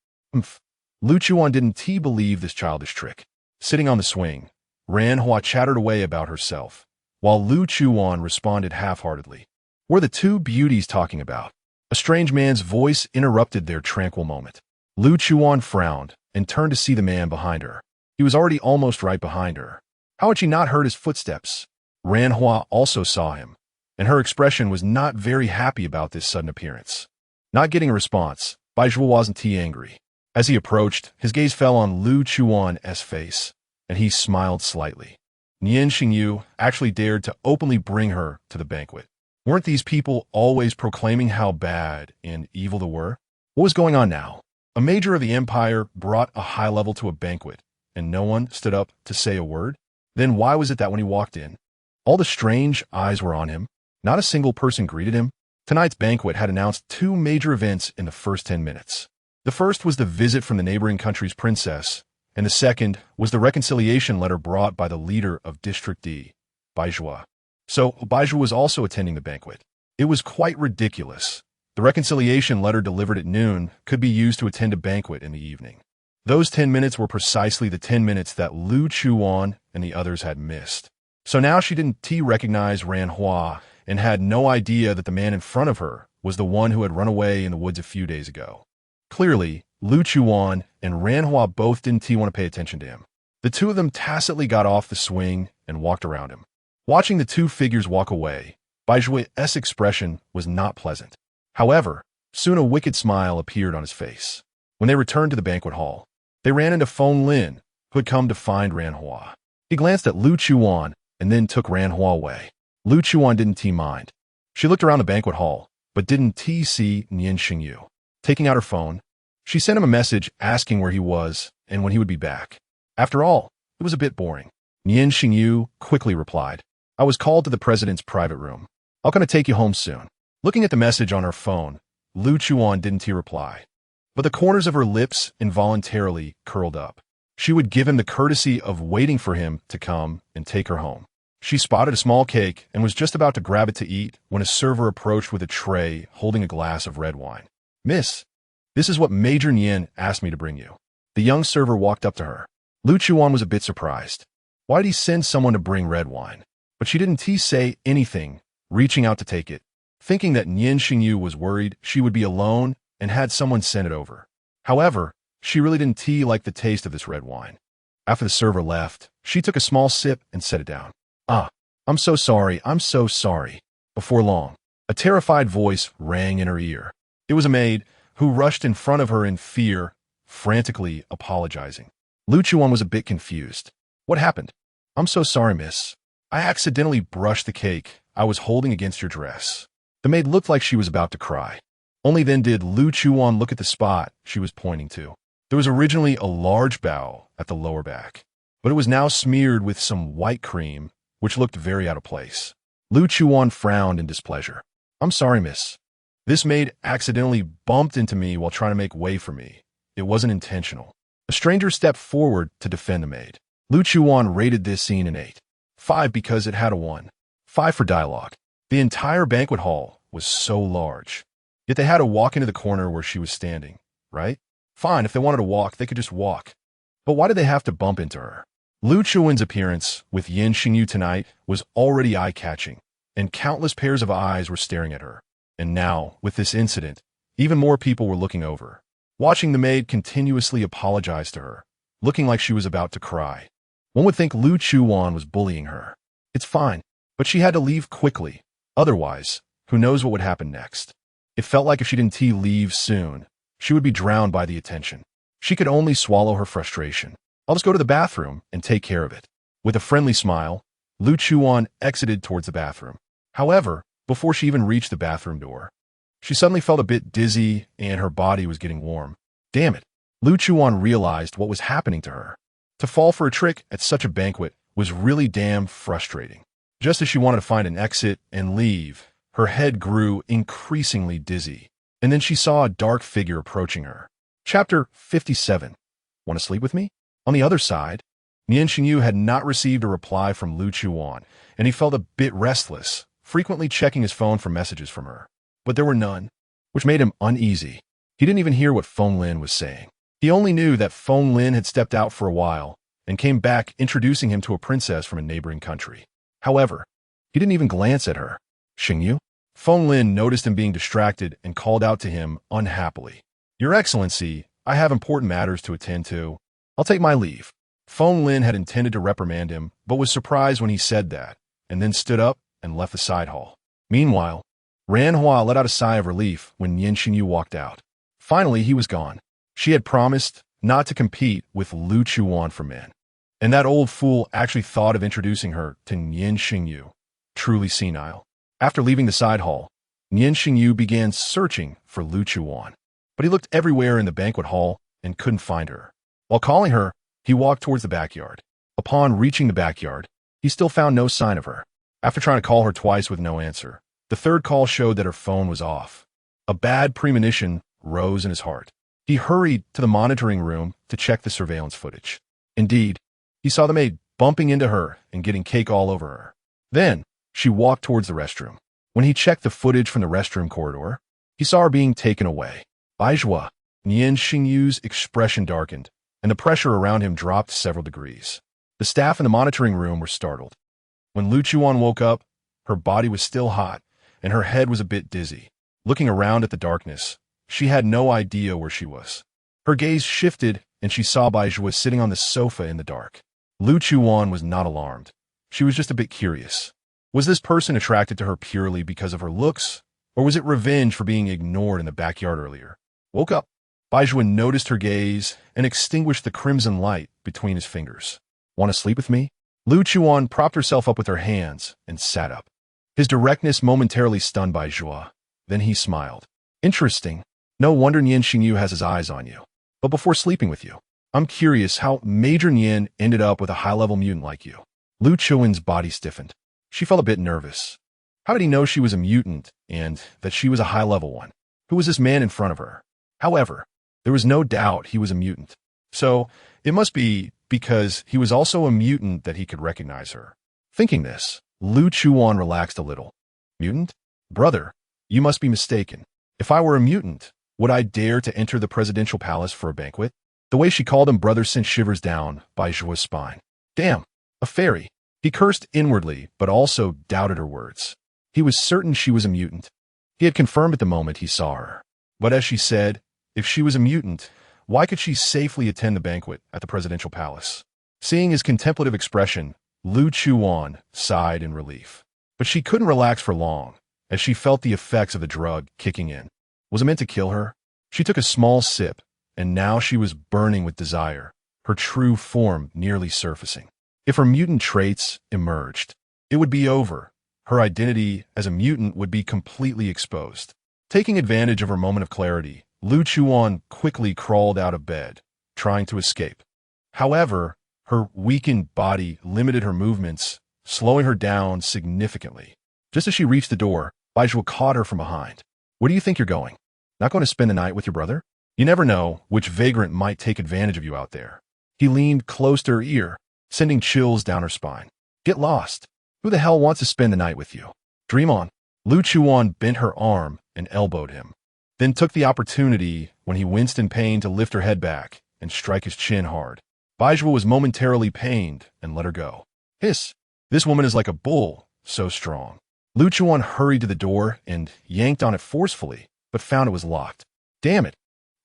Lu Chuwan didn't believe this childish trick. Sitting on the swing, Ranhua chattered away about herself, while Lu Chuwan responded half-heartedly. What are the two beauties talking about? A strange man's voice interrupted their tranquil moment. Lu Chuwan frowned and turned to see the man behind her. He was already almost right behind her. How had she not heard his footsteps? Ranhua also saw him, and her expression was not very happy about this sudden appearance. Not getting a response, Baizhuo wasn't angry. As he approached, his gaze fell on Lu Chuwan's face, and he smiled slightly. Nian Shengyu actually dared to openly bring her to the banquet. Weren't these people always proclaiming how bad and evil they were? What was going on now? A major of the empire brought a high level to a banquet, and no one stood up to say a word? Then why was it that when he walked in, all the strange eyes were on him? Not a single person greeted him. Tonight's banquet had announced two major events in the first 10 minutes. The first was the visit from the neighboring country's princess, and the second was the reconciliation letter brought by the leader of District D, Baizhuo. So Baizhuo was also attending the banquet. It was quite ridiculous. The reconciliation letter delivered at noon could be used to attend a banquet in the evening. Those 10 minutes were precisely the 10 minutes that Lu Chuwan and the others had missed. So now she didn't recognize Ranhua and had no idea that the man in front of her was the one who had run away in the woods a few days ago. Clearly, Lu Chuwan and Ranhua both didn't want to pay attention to him. The two of them tacitly got off the swing and walked around him. Watching the two figures walk away, Baizhuo's expression was not pleasant. However, soon a wicked smile appeared on his face. When they returned to the banquet hall, they ran into Feng Lin, who had come to find Ranhua. He glanced at Lu Chuwan and then took Ranhua away. Lu Chuwan didn't mind. She looked around the banquet hall, but didn't see Nian Shengyu. Taking out her phone, she sent him a message asking where he was and when he would be back. After all, it was a bit boring. Nian Shengyu quickly replied, I was called to the president's private room. I'll come to take you home soon. Looking at the message on her phone, Lu Chuwan didn't reply, but the corners of her lips involuntarily curled up. She would give him the courtesy of waiting for him to come and take her home. She spotted a small cake and was just about to grab it to eat when a server approached with a tray holding a glass of red wine. Miss, this is what Major Nian asked me to bring you. The young server walked up to her. Lu Chuwan was a bit surprised. Why did he send someone to bring red wine? But she didn't say anything, reaching out to take it, thinking that Nian Shengyu was worried she would be alone and had someone send it over. However, she really didn't like the taste of this red wine. After the server left, she took a small sip and set it down. I'm so sorry. Before long, a terrified voice rang in her ear. It was a maid, who rushed in front of her in fear, frantically apologizing. Lu Chuwan was a bit confused. What happened? I'm so sorry, miss. I accidentally brushed the cake I was holding against your dress. The maid looked like she was about to cry. Only then did Lu Chuwan look at the spot she was pointing to. There was originally a large bow at the lower back, but it was now smeared with some white cream, which looked very out of place. Lu Chuwan frowned in displeasure. I'm sorry, miss. This maid accidentally bumped into me while trying to make way for me. It wasn't intentional. A stranger stepped forward to defend the maid. Lu Chuwan rated this scene an 8.5 because it had a 1.5 for dialogue. The entire banquet hall was so large. Yet they had to walk into the corner where she was standing, right? Fine, if they wanted to walk, they could just walk. But why did they have to bump into her? Lu Chuan's appearance with Nian Shengyu tonight was already eye-catching, and countless pairs of eyes were staring at her. And now, with this incident, even more people were looking over, watching the maid continuously apologize to her, looking like she was about to cry. One would think Lu Chuwan was bullying her. It's fine, but she had to leave quickly. Otherwise, who knows what would happen next. It felt like if she didn't leave soon, she would be drowned by the attention. She could only swallow her frustration. I'll just go to the bathroom and take care of it. With a friendly smile, Lu Chuwan exited towards the bathroom. However, before she even reached the bathroom door, she suddenly felt a bit dizzy and her body was getting warm. Damn it! Lu Chuwan realized what was happening to her. To fall for a trick at such a banquet was really damn frustrating. Just as she wanted to find an exit and leave, her head grew increasingly dizzy, and then she saw a dark figure approaching her. Chapter 57. Want to sleep with me? On the other side, Nian Shengyu had not received a reply from Lu Chuwan, and he felt a bit restless, frequently checking his phone for messages from her. But there were none, which made him uneasy. He didn't even hear what Feng Lin was saying. He only knew that Feng Lin had stepped out for a while and came back introducing him to a princess from a neighboring country. However, he didn't even glance at her. Shengyu? Feng Lin noticed him being distracted and called out to him unhappily. Your Excellency, I have important matters to attend to. I'll take my leave. Feng Lin had intended to reprimand him, but was surprised when he said that, and then stood up and left the side hall. Meanwhile, Ran Hua let out a sigh of relief when Nian Shengyu walked out. Finally, he was gone. She had promised not to compete with Lu Chuwan for men. And that old fool actually thought of introducing her to Nian Shengyu. Truly senile. After leaving the side hall, Nian Shengyu began searching for Lu Chuwan. But he looked everywhere in the banquet hall and couldn't find her. While calling her, he walked towards the backyard. Upon reaching the backyard, he still found no sign of her. After trying to call her twice with no answer, the third call showed that her phone was off. A bad premonition rose in his heart. He hurried to the monitoring room to check the surveillance footage. Indeed, he saw the maid bumping into her and getting cake all over her. Then, she walked towards the restroom. When he checked the footage from the restroom corridor, he saw her being taken away. Baizhua, Nian Shengyu's expression darkened, and the pressure around him dropped several degrees. The staff in the monitoring room were startled. When Lu Chuwan woke up, her body was still hot, and her head was a bit dizzy. Looking around at the darkness, she had no idea where she was. Her gaze shifted, and she saw Baizhua sitting on the sofa in the dark. Lu Chuwan was not alarmed. She was just a bit curious. Was this person attracted to her purely because of her looks, or was it revenge for being ignored in the backyard earlier? Woke up. Baizhua noticed her gaze and extinguished the crimson light between his fingers. Want to sleep with me? Lu Chuwan propped herself up with her hands and sat up. His directness momentarily stunned Baizhua. Then he smiled. Interesting. No wonder Nian Shengyu has his eyes on you. But before sleeping with you, I'm curious how Major Nian ended up with a high-level mutant like you. Lu Chuan's body stiffened. She felt a bit nervous. How did he know she was a mutant and that she was a high-level one? Who was this man in front of her? However, there was no doubt he was a mutant. So, it must be because he was also a mutant that he could recognize her. Thinking this, Lu Chuwan relaxed a little. Mutant? Brother, you must be mistaken. If I were a mutant, would I dare to enter the presidential palace for a banquet? The The way she called him brother sent shivers down Baijua's spine. Damn, a fairy. He cursed inwardly, but also doubted her words. He was certain she was a mutant. He had confirmed it the moment he saw her. But as she said, if she was a mutant, why could she safely attend the banquet at the presidential palace? Seeing his contemplative expression, Lu Chuwan sighed in relief. But she couldn't relax for long, as she felt the effects of the drug kicking in. Was it meant to kill her? She took a small sip, and now she was burning with desire, her true form nearly surfacing. If her mutant traits emerged, it would be over. Her identity as a mutant would be completely exposed. Taking advantage of her moment of clarity, Lu Chuwan quickly crawled out of bed, trying to escape. However, her weakened body limited her movements, slowing her down significantly. Just as she reached the door, Baizhua caught her from behind. Where do you think you're going? Not going to spend the night with your brother? You never know which vagrant might take advantage of you out there. He leaned close to her ear, sending chills down her spine. Get lost. Who the hell wants to spend the night with you? Dream on. Lu Chuwan bent her arm and elbowed him, then took the opportunity when he winced in pain to lift her head back and strike his chin hard. Baizhua was momentarily pained and let her go. Hiss. This woman is like a bull, so strong. Lu Chuwan hurried to the door and yanked on it forcefully, but found it was locked. Damn it.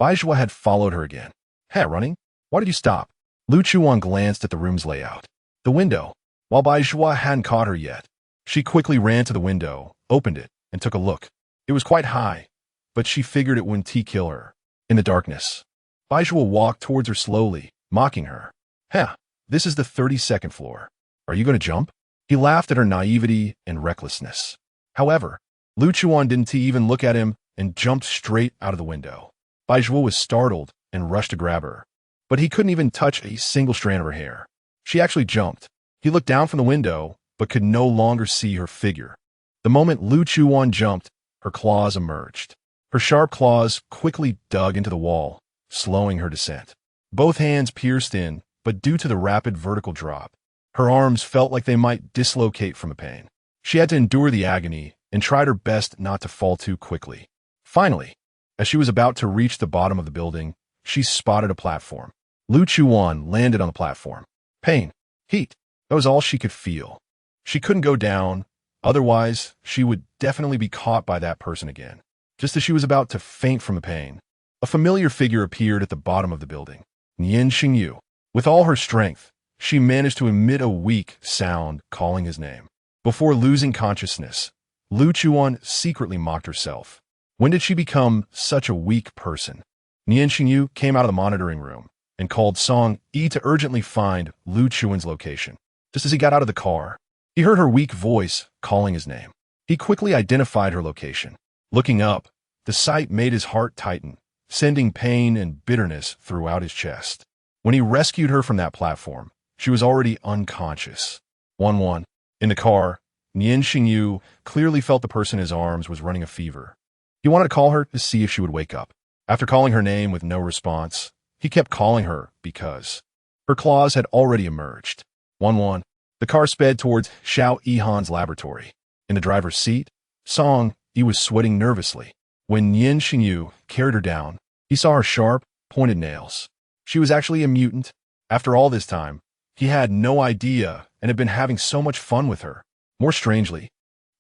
Baizhua had followed her again. Hey, running? Why did you stop? Lu Chuwan glanced at the room's layout. The window. While Baizhua hadn't caught her yet, she quickly ran to the window, opened it, and took a look. It was quite high, but she figured it wouldn't kill her. In the darkness, Baizhua walked towards her slowly, mocking her. Heh, this is the 32nd floor. Are you going to jump? He laughed at her naivety and recklessness. However, Lu Chuwan didn't even look at him and jumped straight out of the window. Baizhua was startled and rushed to grab her, but he couldn't even touch a single strand of her hair. She actually jumped. He looked down from the window, but could no longer see her figure. The moment Lu Chuwan jumped, her claws emerged. Her sharp claws quickly dug into the wall, slowing her descent. Both hands pierced in, but due to the rapid vertical drop, her arms felt like they might dislocate from the pain. She had to endure the agony and tried her best not to fall too quickly. Finally, as she was about to reach the bottom of the building, she spotted a platform. Lu Chuwan landed on the platform. Pain, heat, that was all she could feel. She couldn't go down, otherwise she would definitely be caught by that person again. Just as she was about to faint from the pain, a familiar figure appeared at the bottom of the building. Nian Shengyu. With all her strength, she managed to emit a weak sound calling his name. Before losing consciousness, Lu Chuwan secretly mocked herself. When did she become such a weak person? Nian Shengyu came out of the monitoring room and called Song Yi to urgently find Lu Chuan's location. Just as he got out of the car, he heard her weak voice calling his name. He quickly identified her location. Looking up, the sight made his heart tighten, sending pain and bitterness throughout his chest. When he rescued her from that platform, she was already unconscious. 1-1. In the car, Nian Shengyu clearly felt the person in his arms was running a fever. He wanted to call her to see if she would wake up. After calling her name with no response, he kept calling her because her claws had already emerged. 1-1. The car sped towards Xiao Yihan's laboratory. In the driver's seat, Song Yi was sweating nervously. When Nian Shengyu carried her down, he saw her sharp, pointed nails. She was actually a mutant. After all this time, he had no idea and had been having so much fun with her. More strangely,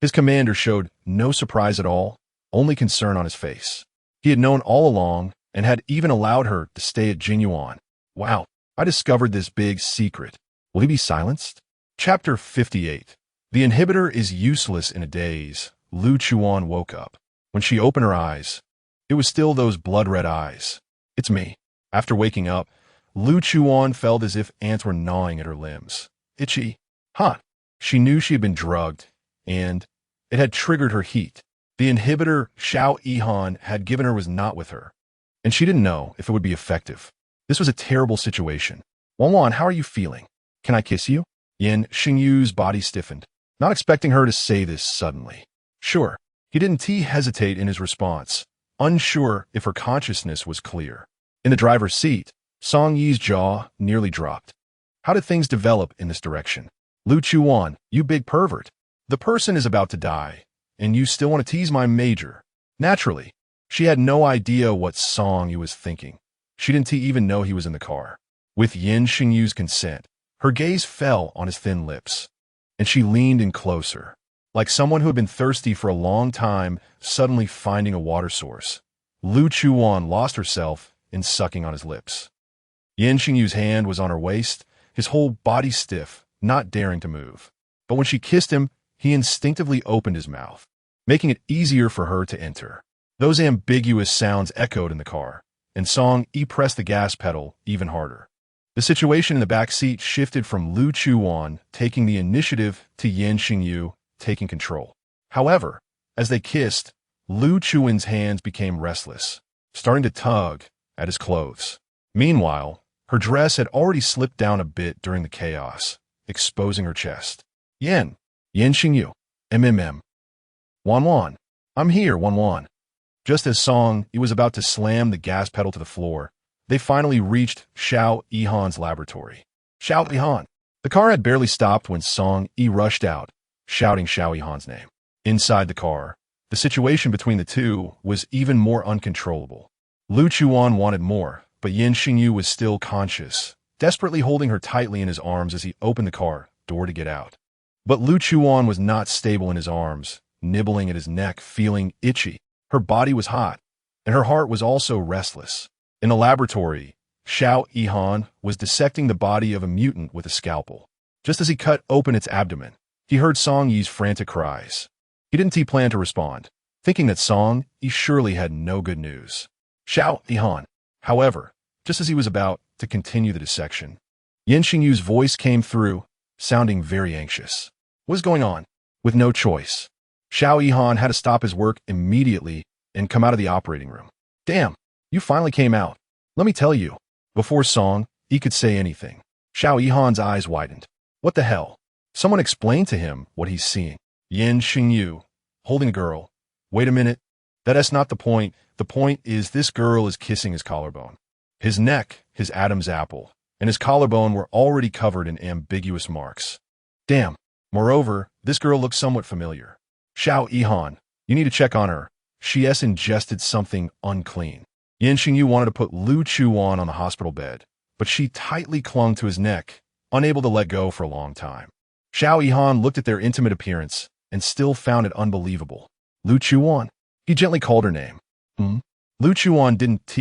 his commander showed no surprise at all, only concern on his face. He had known all along and had even allowed her to stay at Jinyuan. Wow, I discovered this big secret. Will he be silenced? Chapter 58. The inhibitor is useless in a daze. Lu Chuwan woke up. When she opened her eyes, it was still those blood-red eyes. It's me. After waking up, Lu Chuwan felt as if ants were gnawing at her limbs. Itchy. Hot. She knew she had been drugged, and it had triggered her heat. The inhibitor Xiao Yihan had given her was not with her, and she didn't know if it would be effective. This was a terrible situation. Wan, how are you feeling? Can I kiss you? Nian Shengyu's body stiffened, not expecting her to say this suddenly. Sure. He didn't hesitate in his response, unsure if her consciousness was clear. In the driver's seat, Song Yi's jaw nearly dropped. How did things develop in this direction? Lu Chuwan, you big pervert. The person is about to die, and you still want to tease my major. Naturally, she had no idea what Song Yi was thinking. She didn't even know he was in the car. With Nian Shengyu's consent, her gaze fell on his thin lips, and she leaned in closer, like someone who had been thirsty for a long time, suddenly finding a water source. Lu Chuwan lost herself in sucking on his lips. Nian Shengyu's hand was on her waist, his whole body stiff, not daring to move. But when she kissed him, he instinctively opened his mouth, making it easier for her to enter. Those ambiguous sounds echoed in the car, and Song Yi pressed the gas pedal even harder. The situation in the back seat shifted from Lu Chuwan taking the initiative to Nian Shengyu taking control. However, as they kissed, Lu Chuwan's hands became restless, starting to tug at his clothes. Meanwhile, her dress had already slipped down a bit during the chaos, exposing her chest. Nian Shengyu, Wan. I'm here, Wan. Just as Song Yi was about to slam the gas pedal to the floor, they finally reached Xiao Yihan's laboratory. Xiao Yihan. The car had barely stopped when Song Yi rushed out, shouting Xiao Yihan's name. Inside the car, the situation between the two was even more uncontrollable. Lu Chuwan wanted more, but Nian Shengyu was still conscious, desperately holding her tightly in his arms as he opened the car door to get out. But Lu Chuwan was not stable in his arms, nibbling at his neck, feeling itchy. Her body was hot, and her heart was also restless. In the laboratory, Xiao Yihan was dissecting the body of a mutant with a scalpel. Just as he cut open its abdomen, he heard Song Yi's frantic cries. He didn't plan to respond, thinking that Song Yi surely had no good news. Xiao Yihan. However, just as he was about to continue the dissection, Nian Shengyu's voice came through, sounding very anxious. What is going on? With no choice, Xiao Yihan had to stop his work immediately and come out of the operating room. Damn, you finally came out. Let me tell you. Before Song Yi could say anything, Xiao Yihan's eyes widened. What the hell? Someone explain to him what he's seeing. Nian Shengyu, holding a girl. Wait a minute. That's not the point. The point is this girl is kissing his collarbone. His neck, his Adam's apple, and his collarbone were already covered in ambiguous marks. Damn. Moreover, this girl looks somewhat familiar. Xiao Yihan, you need to check on her. She has ingested something unclean. Nian Shengyu wanted to put Lu Chuwan on the hospital bed, but she tightly clung to his neck, unable to let go for a long time. Xiao Yihan looked at their intimate appearance and still found it unbelievable. Lu Chuwan. He gently called her name. Lu Chuwan didn't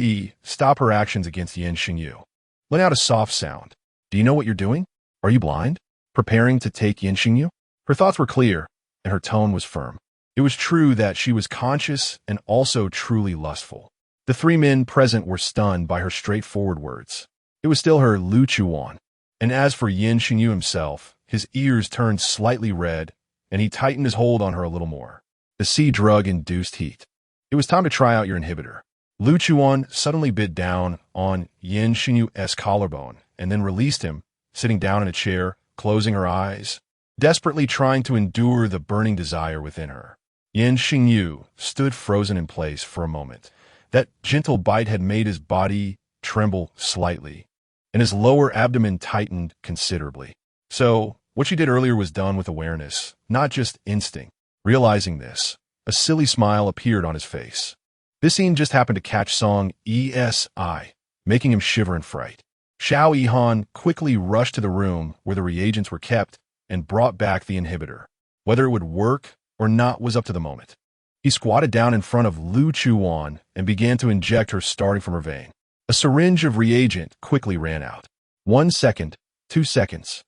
stop her actions against Nian Shengyu. Let out a soft sound. Do you know what you're doing? Are you blind? Preparing to take Nian Shengyu? Her thoughts were clear, and her tone was firm. It was true that she was conscious and also truly lustful. The three men present were stunned by her straightforward words. It was still her Lu Chuwan. And as for Nian Shengyu himself, his ears turned slightly red, and he tightened his hold on her a little more. The sea drug-induced heat. It was time to try out your inhibitor. Lu Chuwan suddenly bit down on Nian Shengyu's collarbone and then released him, sitting down in a chair, closing her eyes, desperately trying to endure the burning desire within her. Nian Shengyu stood frozen in place for a moment. That gentle bite had made his body tremble slightly, and his lower abdomen tightened considerably. So, what she did earlier was done with awareness, not just instinct. Realizing this, a silly smile appeared on his face. This scene just happened to catch Song Yi's eye, making him shiver in fright. Xiao Yihan quickly rushed to the room where the reagents were kept and brought back the inhibitor. Whether it would work or not was up to the moment. He squatted down in front of Lu Chuwan and began to inject her starting from her vein. A syringe of reagent quickly ran out. 1 second, 2 seconds.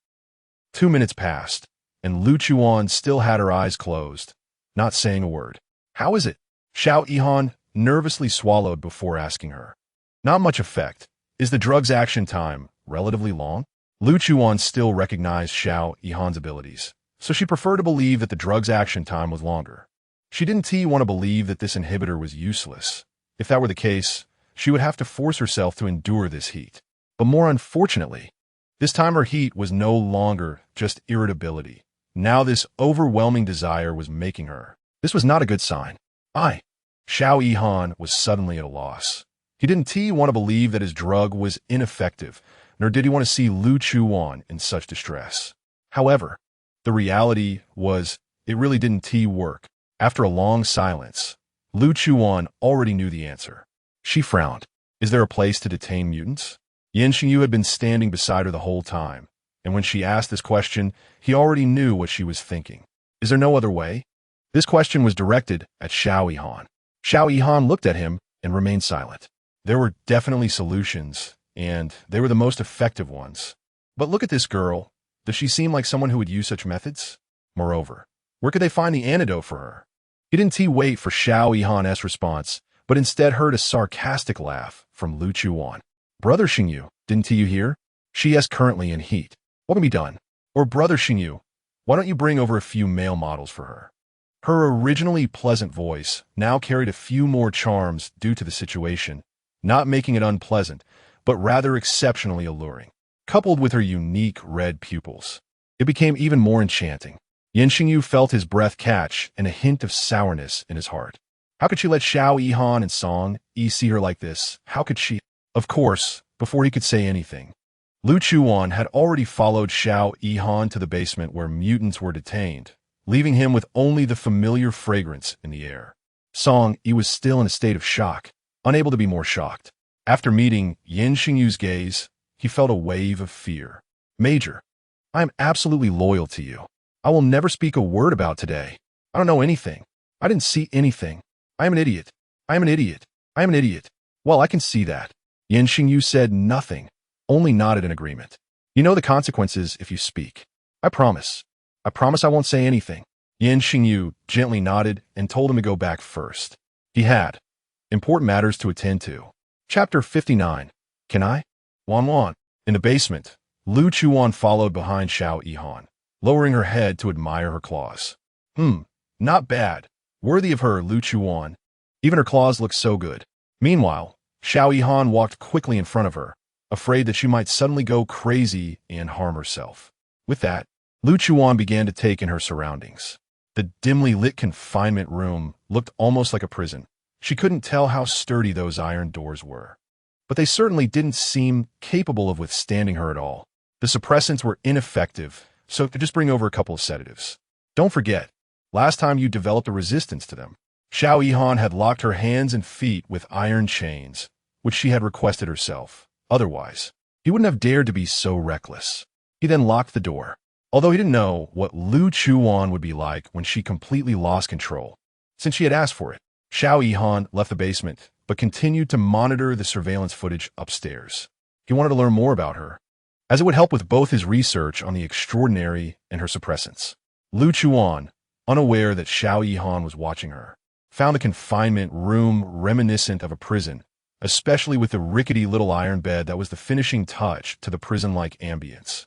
2 minutes passed, and Lu Chuwan still had her eyes closed, not saying a word. How is it? Xiao Yihan nervously swallowed before asking her. Not much effect. Is the drug's action time relatively long? Lu Chuwan still recognized Xiao Yihan's abilities, so she preferred to believe that the drug's action time was longer. She didn't want to believe that this inhibitor was useless. If that were the case, she would have to force herself to endure this heat. But more unfortunately, this time her heat was no longer just irritability. Now this overwhelming desire was making her. This was not a good sign. Xiao Yihan was suddenly at a loss. He didn't want to believe that his drug was ineffective, nor did he want to see Lu Chuwan in such distress. However, the reality was it really didn't work. After a long silence, Lu Chuwan already knew the answer. She frowned. Is there a place to detain mutants? Nian Shengyu had been standing beside her the whole time, and when she asked this question, he already knew what she was thinking. Is there no other way? This question was directed at Xiao Yihan. Xiao Yihan looked at him and remained silent. There were definitely solutions, and they were the most effective ones. But look at this girl. Does she seem like someone who would use such methods? Moreover, where could they find the antidote for her? He didn't wait for Xiao Yihan's response, but instead heard a sarcastic laugh from Lu Chuwan. Brother Shengyu, didn't you hear? She is currently in heat. What can be done? Or Brother Shengyu, why don't you bring over a few male models for her? Her originally pleasant voice now carried a few more charms due to the situation, not making it unpleasant, but rather exceptionally alluring. Coupled with her unique red pupils, it became even more enchanting. Nian Shengyu felt his breath catch and a hint of sourness in his heart. How could she let Xiao Yihan and Song Yi see her like this? How could she? Of course, before he could say anything, Lu Chuwan had already followed Xiao Yihan to the basement where mutants were detained, leaving him with only the familiar fragrance in the air. Song Yi was still in a state of shock, unable to be more shocked. After meeting Nian Shengyu's gaze, he felt a wave of fear. Major, I am absolutely loyal to you. I will never speak a word about today. I don't know anything. I didn't see anything. I am an idiot. I am an idiot. I am an idiot. Well, I can see that. Nian Shengyu said nothing, only nodded in agreement. You know the consequences if you speak. I promise. I promise I won't say anything. Nian Shengyu gently nodded and told him to go back first. He had important matters to attend to. Chapter 59. Can I? Wan. In the basement, Lu Chuwan followed behind Xiao Yihan, lowering her head to admire her claws. Not bad. Worthy of her, Lu Chuwan. Even her claws looked so good. Meanwhile, Xiao Yihan walked quickly in front of her, afraid that she might suddenly go crazy and harm herself. With that, Lu Chuwan began to take in her surroundings. The dimly lit confinement room looked almost like a prison. She couldn't tell how sturdy those iron doors were, but they certainly didn't seem capable of withstanding her at all. The suppressants were ineffective, so to just bring over a couple of sedatives. Don't forget, last time you developed a resistance to them. Xiao Yihan had locked her hands and feet with iron chains, which she had requested herself. Otherwise, he wouldn't have dared to be so reckless. He then locked the door, although he didn't know what Lu Chuwan would be like when she completely lost control, since she had asked for it. Xiao Yihan left the basement, but continued to monitor the surveillance footage upstairs. He wanted to learn more about her, as it would help with both his research on the extraordinary and her suppressants. Lu Chuwan, unaware that Xiao Yihan was watching her, found the confinement room reminiscent of a prison, especially with the rickety little iron bed that was the finishing touch to the prison-like ambience.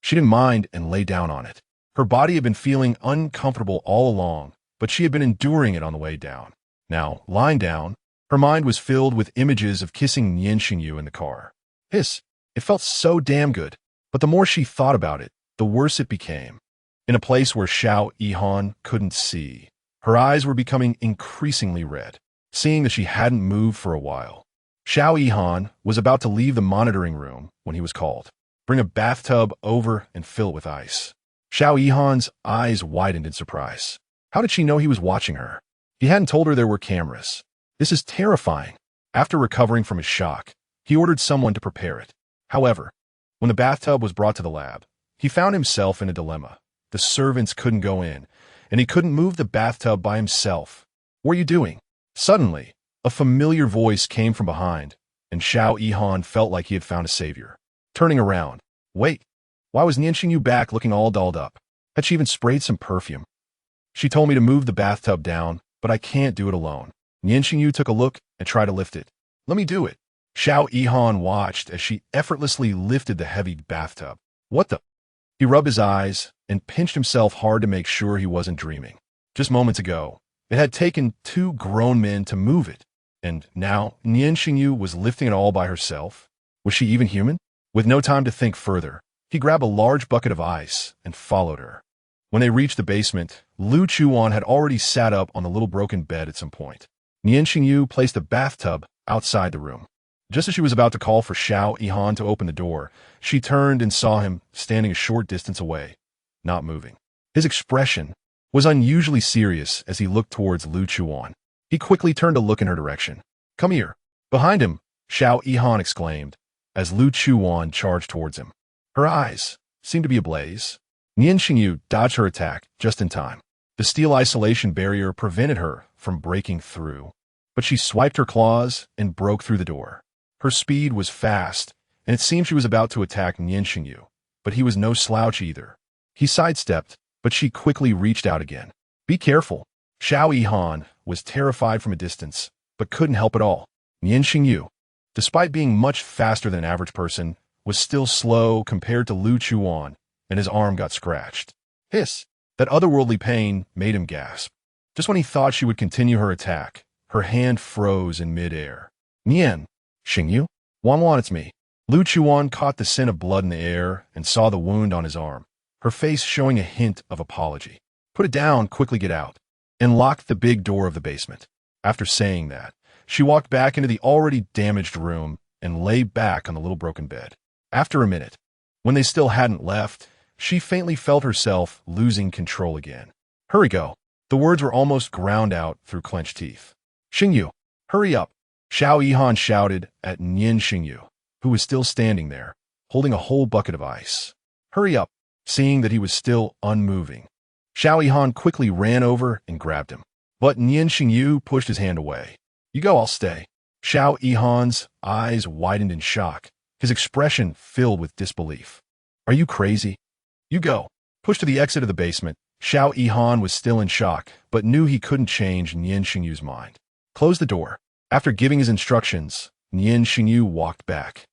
She didn't mind and lay down on it. Her body had been feeling uncomfortable all along, but she had been enduring it on the way down. Now, lying down, her mind was filled with images of kissing Nian Shengyu in the car. It felt so damn good, but the more she thought about it, the worse it became. In a place where Xiao Yihan couldn't see, her eyes were becoming increasingly red, seeing that she hadn't moved for a while. Xiao Yihan was about to leave the monitoring room when he was called. Bring a bathtub over and fill it with ice. Xiao Yihan's eyes widened in surprise. How did she know he was watching her? He hadn't told her there were cameras. This is terrifying. After recovering from his shock, he ordered someone to prepare it. However, when the bathtub was brought to the lab, he found himself in a dilemma. The servants couldn't go in, and he couldn't move the bathtub by himself. What are you doing? Suddenly, a familiar voice came from behind, and Xiao Yihan felt like he had found a savior. Turning around, wait, why was Nian Shengyu back looking all dolled up? Had she even sprayed some perfume? She told me to move the bathtub down, but I can't do it alone. Nian Shengyu took a look and tried to lift it. Let me do it. Xiao Yihan watched as she effortlessly lifted the heavy bathtub. What the? He rubbed his eyes and pinched himself hard to make sure he wasn't dreaming. Just moments ago, it had taken 2 grown men to move it, and now Nian Shengyu was lifting it all by herself. Was she even human? With no time to think further, he grabbed a large bucket of ice and followed her. When they reached the basement, Lu Chuwan had already sat up on the little broken bed at some point. Nian Shengyu placed a bathtub outside the room. Just as she was about to call for Xiao Yihan to open the door, she turned and saw him standing a short distance away, not moving. His expression was unusually serious as he looked towards Lu Chuwan. He quickly turned to look in her direction. Come here. Behind him, Xiao Yihan exclaimed, as Lu Chuwan charged towards him. Her eyes seemed to be ablaze. Nian Shengyu dodged her attack just in time. The steel isolation barrier prevented her from breaking through, but she swiped her claws and broke through the door. Her speed was fast, and it seemed she was about to attack Nian Shengyu, but he was no slouch either. He sidestepped, but she quickly reached out again. Be careful. Xiao Yihan was terrified from a distance, but couldn't help at all. Nian Shengyu, despite being much faster than an average person, was still slow compared to Lu Chuwan, and his arm got scratched. Hiss! That otherworldly pain made him gasp. Just when he thought she would continue her attack, her hand froze in midair. Nian Shengyu? Wan, it's me. Lu Chuwan caught the scent of blood in the air and saw the wound on his arm, her face showing a hint of apology. Put it down, quickly get out, and locked the big door of the basement. After saying that, she walked back into the already damaged room and lay back on the little broken bed. After a minute, when they still hadn't left, she faintly felt herself losing control again. Hurry, go. The words were almost ground out through clenched teeth. Shengyu, hurry up. Xiao Yihan shouted at Nian Shengyu, who was still standing there, holding a whole bucket of ice. Hurry up, seeing that he was still unmoving. Xiao Yihan quickly ran over and grabbed him, but Nian Shengyu pushed his hand away. You go, I'll stay. Xiao Yihan's eyes widened in shock, his expression filled with disbelief. Are you crazy? You go. Pushed to the exit of the basement, Xiao Yihan was still in shock, but knew he couldn't change Nian Shengyu's mind. Close the door. After giving his instructions, Nian Shengyu walked back.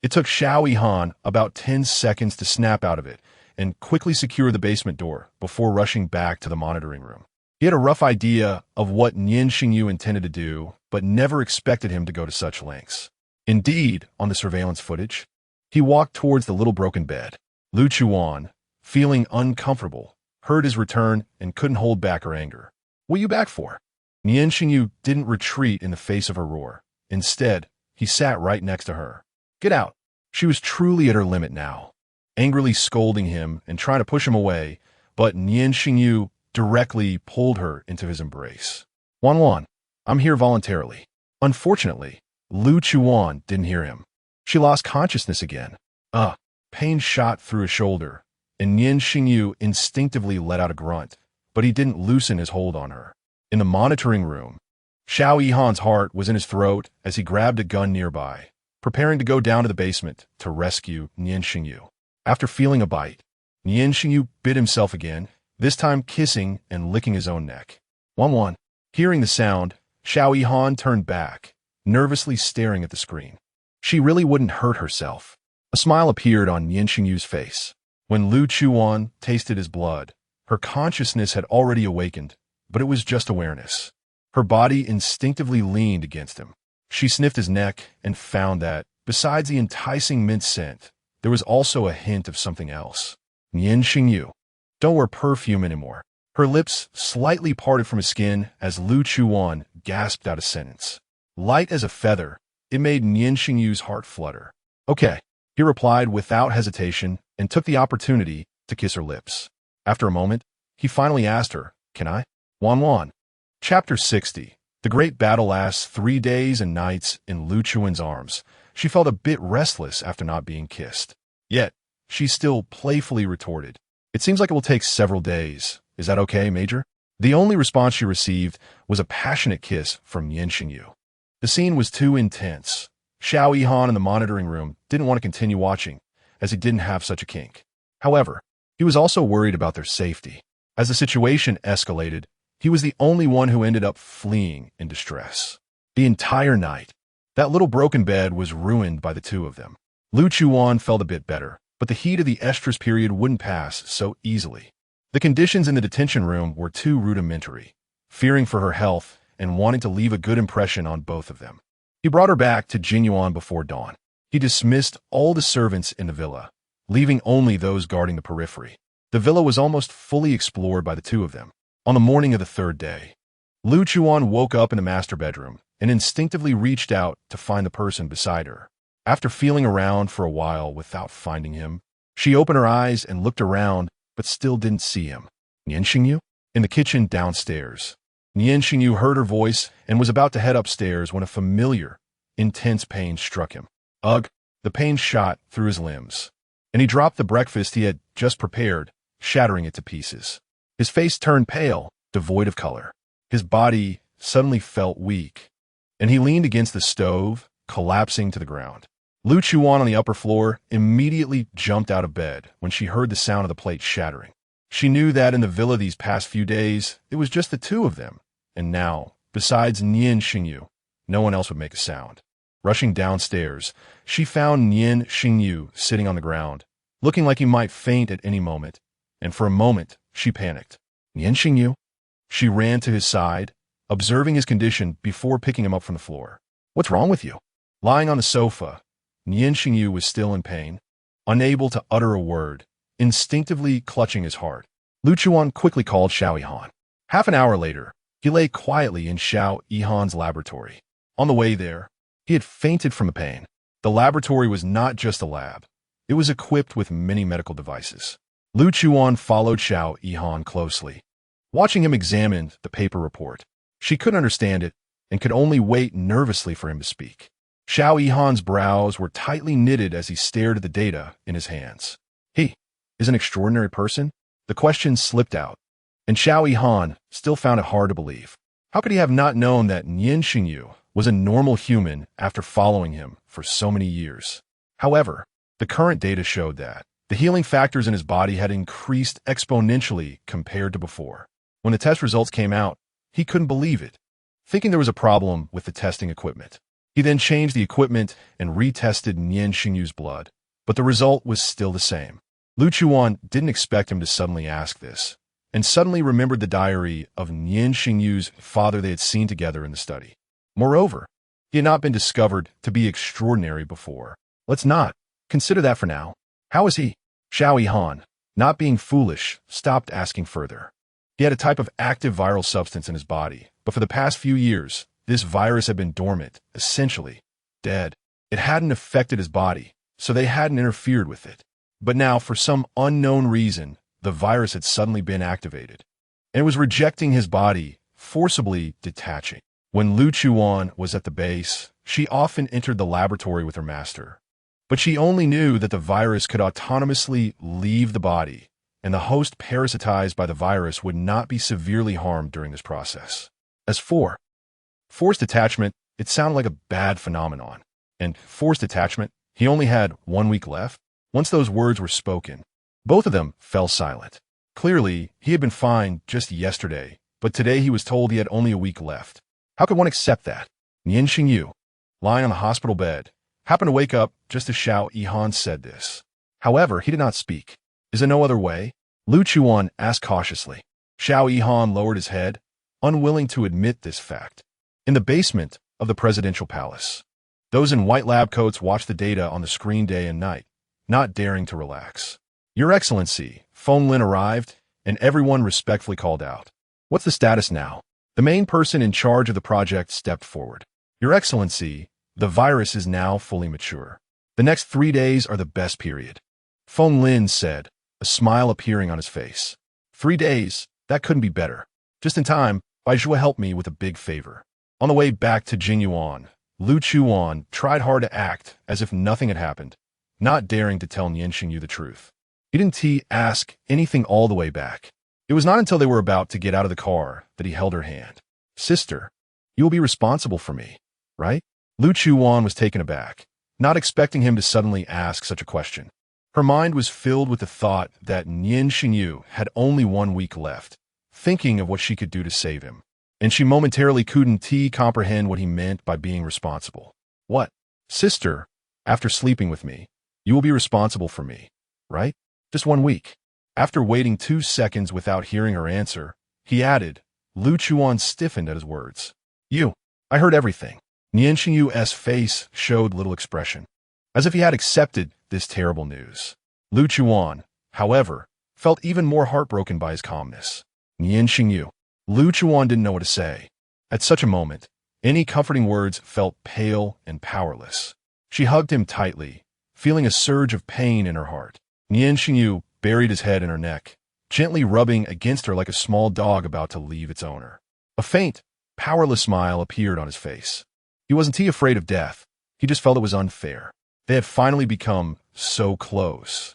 It took Xiao Yihan about 10 seconds to snap out of it and quickly secure the basement door before rushing back to the monitoring room. He had a rough idea of what Nian Shengyu intended to do, but never expected him to go to such lengths. Indeed, on the surveillance footage, he walked towards the little broken bed. Lu Chuwan, feeling uncomfortable, heard his return and couldn't hold back her anger. What are you back for? Nian Shengyu didn't retreat in the face of her roar. Instead, he sat right next to her. Get out. She was truly at her limit now, angrily scolding him and trying to push him away, but Nian Shengyu directly pulled her into his embrace. Wan, I'm here voluntarily. Unfortunately, Lu Chuwan didn't hear him. She lost consciousness again. Pain shot through his shoulder, and Nian Shengyu instinctively let out a grunt, but he didn't loosen his hold on her. In the monitoring room, Xiao Yihan's heart was in his throat as he grabbed a gun nearby, preparing to go down to the basement to rescue Nian Shengyu. After feeling a bite, Nian Shengyu bit himself again, this time kissing and licking his own neck. Wan. Hearing the sound, Xiao Yihan turned back, nervously staring at the screen. She really wouldn't hurt herself. A smile appeared on Nian Shengyu's face. When Lu Chuwan tasted his blood, her consciousness had already awakened, but it was just awareness. Her body instinctively leaned against him. She sniffed his neck and found that, besides the enticing mint scent, there was also a hint of something else. Nian Shengyu, don't wear perfume anymore. Her lips slightly parted from his skin as Lu Chuwan gasped out a sentence. Light as a feather, it made Nian Shengyu's heart flutter. Okay, he replied without hesitation and took the opportunity to kiss her lips. After a moment, he finally asked her, Can I? Wan. Chapter 60. The great battle lasts 3 days and nights in Lu Chuan's arms. She felt a bit restless after not being kissed. Yet, she still playfully retorted, It seems like it will take several days. Is that okay, Major? The only response she received was a passionate kiss from Nian Shengyu. The scene was too intense. Xiao Yihan in the monitoring room didn't want to continue watching, as he didn't have such a kink. However, he was also worried about their safety. As the situation escalated, he was the only one who ended up fleeing in distress. The entire night, that little broken bed was ruined by the two of them. Lu Chuwan felt a bit better, but the heat of the estrus period wouldn't pass so easily. The conditions in the detention room were too rudimentary. Fearing for her health and wanting to leave a good impression on both of them, he brought her back to Jinyuan before dawn. He dismissed all the servants in the villa, leaving only those guarding the periphery. The villa was almost fully explored by the two of them. On the morning of the third day, Lu Chuwan woke up in the master bedroom and instinctively reached out to find the person beside her. After feeling around for a while without finding him, she opened her eyes and looked around, but still didn't see him. Nian Shengyu? In the kitchen downstairs. Nian Shengyu heard her voice and was about to head upstairs when a familiar, intense pain struck him. Ugh! The pain shot through his limbs, and he dropped the breakfast he had just prepared, shattering it to pieces. His face turned pale, devoid of color. His body suddenly felt weak, and he leaned against the stove, collapsing to the ground. Lu Chuwan on the upper floor immediately jumped out of bed when she heard the sound of the plate shattering. She knew that in the villa these past few days, it was just the two of them, and now, besides Nian Shengyu, no one else would make a sound. Rushing downstairs, she found Nian Shengyu sitting on the ground, looking like he might faint at any moment, and for a moment, she panicked. Nian Shengyu? She ran to his side, observing his condition before picking him up from the floor. What's wrong with you? Lying on the sofa, Nian Shengyu was still in pain, unable to utter a word, instinctively clutching his heart. Lu Chuwan quickly called Xiao Yihan. Half an hour later, he lay quietly in Xiao Yihan's laboratory. On the way there, he had fainted from the pain. The laboratory was not just a lab. It was equipped with many medical devices. Lu Chuwan followed Xiao Yihan closely, watching him examine the paper report. She couldn't understand it and could only wait nervously for him to speak. Xiao Yihan's brows were tightly knitted as he stared at the data in his hands. He is an extraordinary person? The question slipped out, and Xiao Yihan still found it hard to believe. How could he have not known that Nian Shengyu was a normal human after following him for so many years? However, the current data showed that the healing factors in his body had increased exponentially compared to before. When the test results came out, he couldn't believe it, thinking there was a problem with the testing equipment. He then changed the equipment and retested Nian Shengyu's blood, but the result was still the same. Lu Chuwan didn't expect him to suddenly ask this, and suddenly remembered the diary of Nian Shengyu's father they had seen together in the study. Moreover, he had not been discovered to be extraordinary before. Let's not consider that for now. How is he? Xiao Yihan, not being foolish, stopped asking further. He had a type of active viral substance in his body, but for the past few years, this virus had been dormant, essentially dead. It hadn't affected his body, so they hadn't interfered with it. But now, for some unknown reason, the virus had suddenly been activated, and it was rejecting his body, forcibly detaching. When Lu Chuwan was at the base, she often entered the laboratory with her master. But she only knew that the virus could autonomously leave the body, and the host parasitized by the virus would not be severely harmed during this process. As for forced attachment, it sounded like a bad phenomenon. And forced attachment, he only had 1 week left. Once those words were spoken, both of them fell silent. Clearly, he had been fine just yesterday, but today he was told he had only a week left. How could one accept that? Nian Shengyu, lying on the hospital bed, happened to wake up just as Xiao Yihan said this. However, he did not speak. Is there no other way? Lu Chuwan asked cautiously. Xiao Yihan lowered his head, unwilling to admit this fact. In the basement of the presidential palace, those in white lab coats watched the data on the screen day and night, not daring to relax. Your Excellency, Feng Lin arrived, and everyone respectfully called out. What's the status now? The main person in charge of the project stepped forward. Your Excellency, the virus is now fully mature. The next 3 days are the best period. Feng Lin said, a smile appearing on his face. 3 days? That couldn't be better. Just in time, Baizhua helped me with a big favor. On the way back to Jinyuan, Lu Chuwan tried hard to act as if nothing had happened, not daring to tell Nian Shengyu the truth. He didn't ask anything all the way back. It was not until they were about to get out of the car that he held her hand. Sister, you will be responsible for me, right? Lu Chuwan was taken aback, not expecting him to suddenly ask such a question. Her mind was filled with the thought that Nian Shengyu had only 1 week left, thinking of what she could do to save him. And she momentarily couldn't comprehend what he meant by being responsible. What? Sister, after sleeping with me, you will be responsible for me, right? Just 1 week. After waiting 2 seconds without hearing her answer, he added. Lu Chuwan stiffened at his words. I heard everything. Nian Shengyu's face showed little expression, as if he had accepted this terrible news. Lu Chuwan, however, felt even more heartbroken by his calmness. Nian Shengyu. Lu Chuwan didn't know what to say. At such a moment, any comforting words felt pale and powerless. She hugged him tightly, feeling a surge of pain in her heart. Nian Shengyu buried his head in her neck, gently rubbing against her like a small dog about to leave its owner. A faint, powerless smile appeared on his face. He wasn't afraid of death. He just felt it was unfair. They had finally become so close.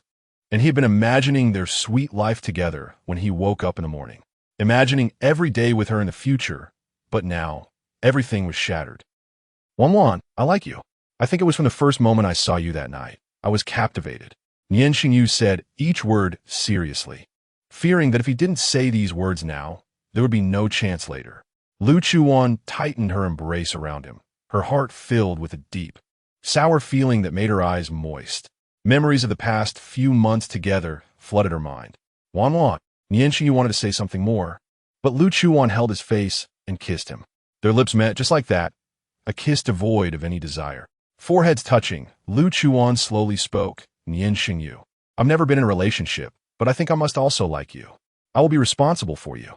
And he had been imagining their sweet life together when he woke up in the morning. Imagining every day with her in the future. But now, everything was shattered. Wan, I like you. I think it was from the first moment I saw you that night. I was captivated. Nian Shengyu said each word seriously, fearing that if he didn't say these words now, there would be no chance later. Lu Chuwan tightened her embrace around him, her heart filled with a deep, sour feeling that made her eyes moist. Memories of the past few months together flooded her mind. Wan, Nian Shengyu wanted to say something more, but Lu Chuwan held his face and kissed him. Their lips met just like that, a kiss devoid of any desire. Foreheads touching, Lu Chuwan slowly spoke. Nian Shengyu, I've never been in a relationship, but I think I must also like you. I will be responsible for you.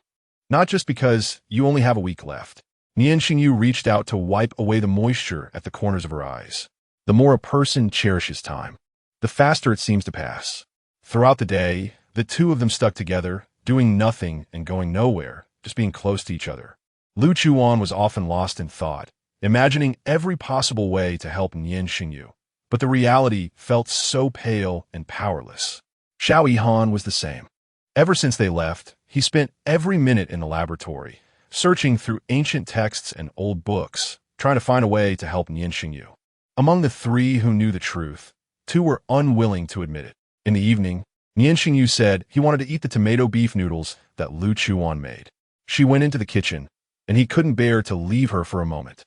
Not just because you only have a week left. Nian Shengyu reached out to wipe away the moisture at the corners of her eyes. The more a person cherishes time, the faster it seems to pass. Throughout the day, the two of them stuck together, doing nothing and going nowhere, just being close to each other. Lu Chuwan was often lost in thought, imagining every possible way to help Nian Shengyu. But the reality felt so pale and powerless. Xiao Yihan was the same. Ever since they left, he spent every minute in the laboratory, searching through ancient texts and old books, trying to find a way to help Nian Shengyu. Among the three who knew the truth, two were unwilling to admit it. In the evening, Nian Shengyu said he wanted to eat the tomato beef noodles that Lu Chuwan made. She went into the kitchen, and he couldn't bear to leave her for a moment.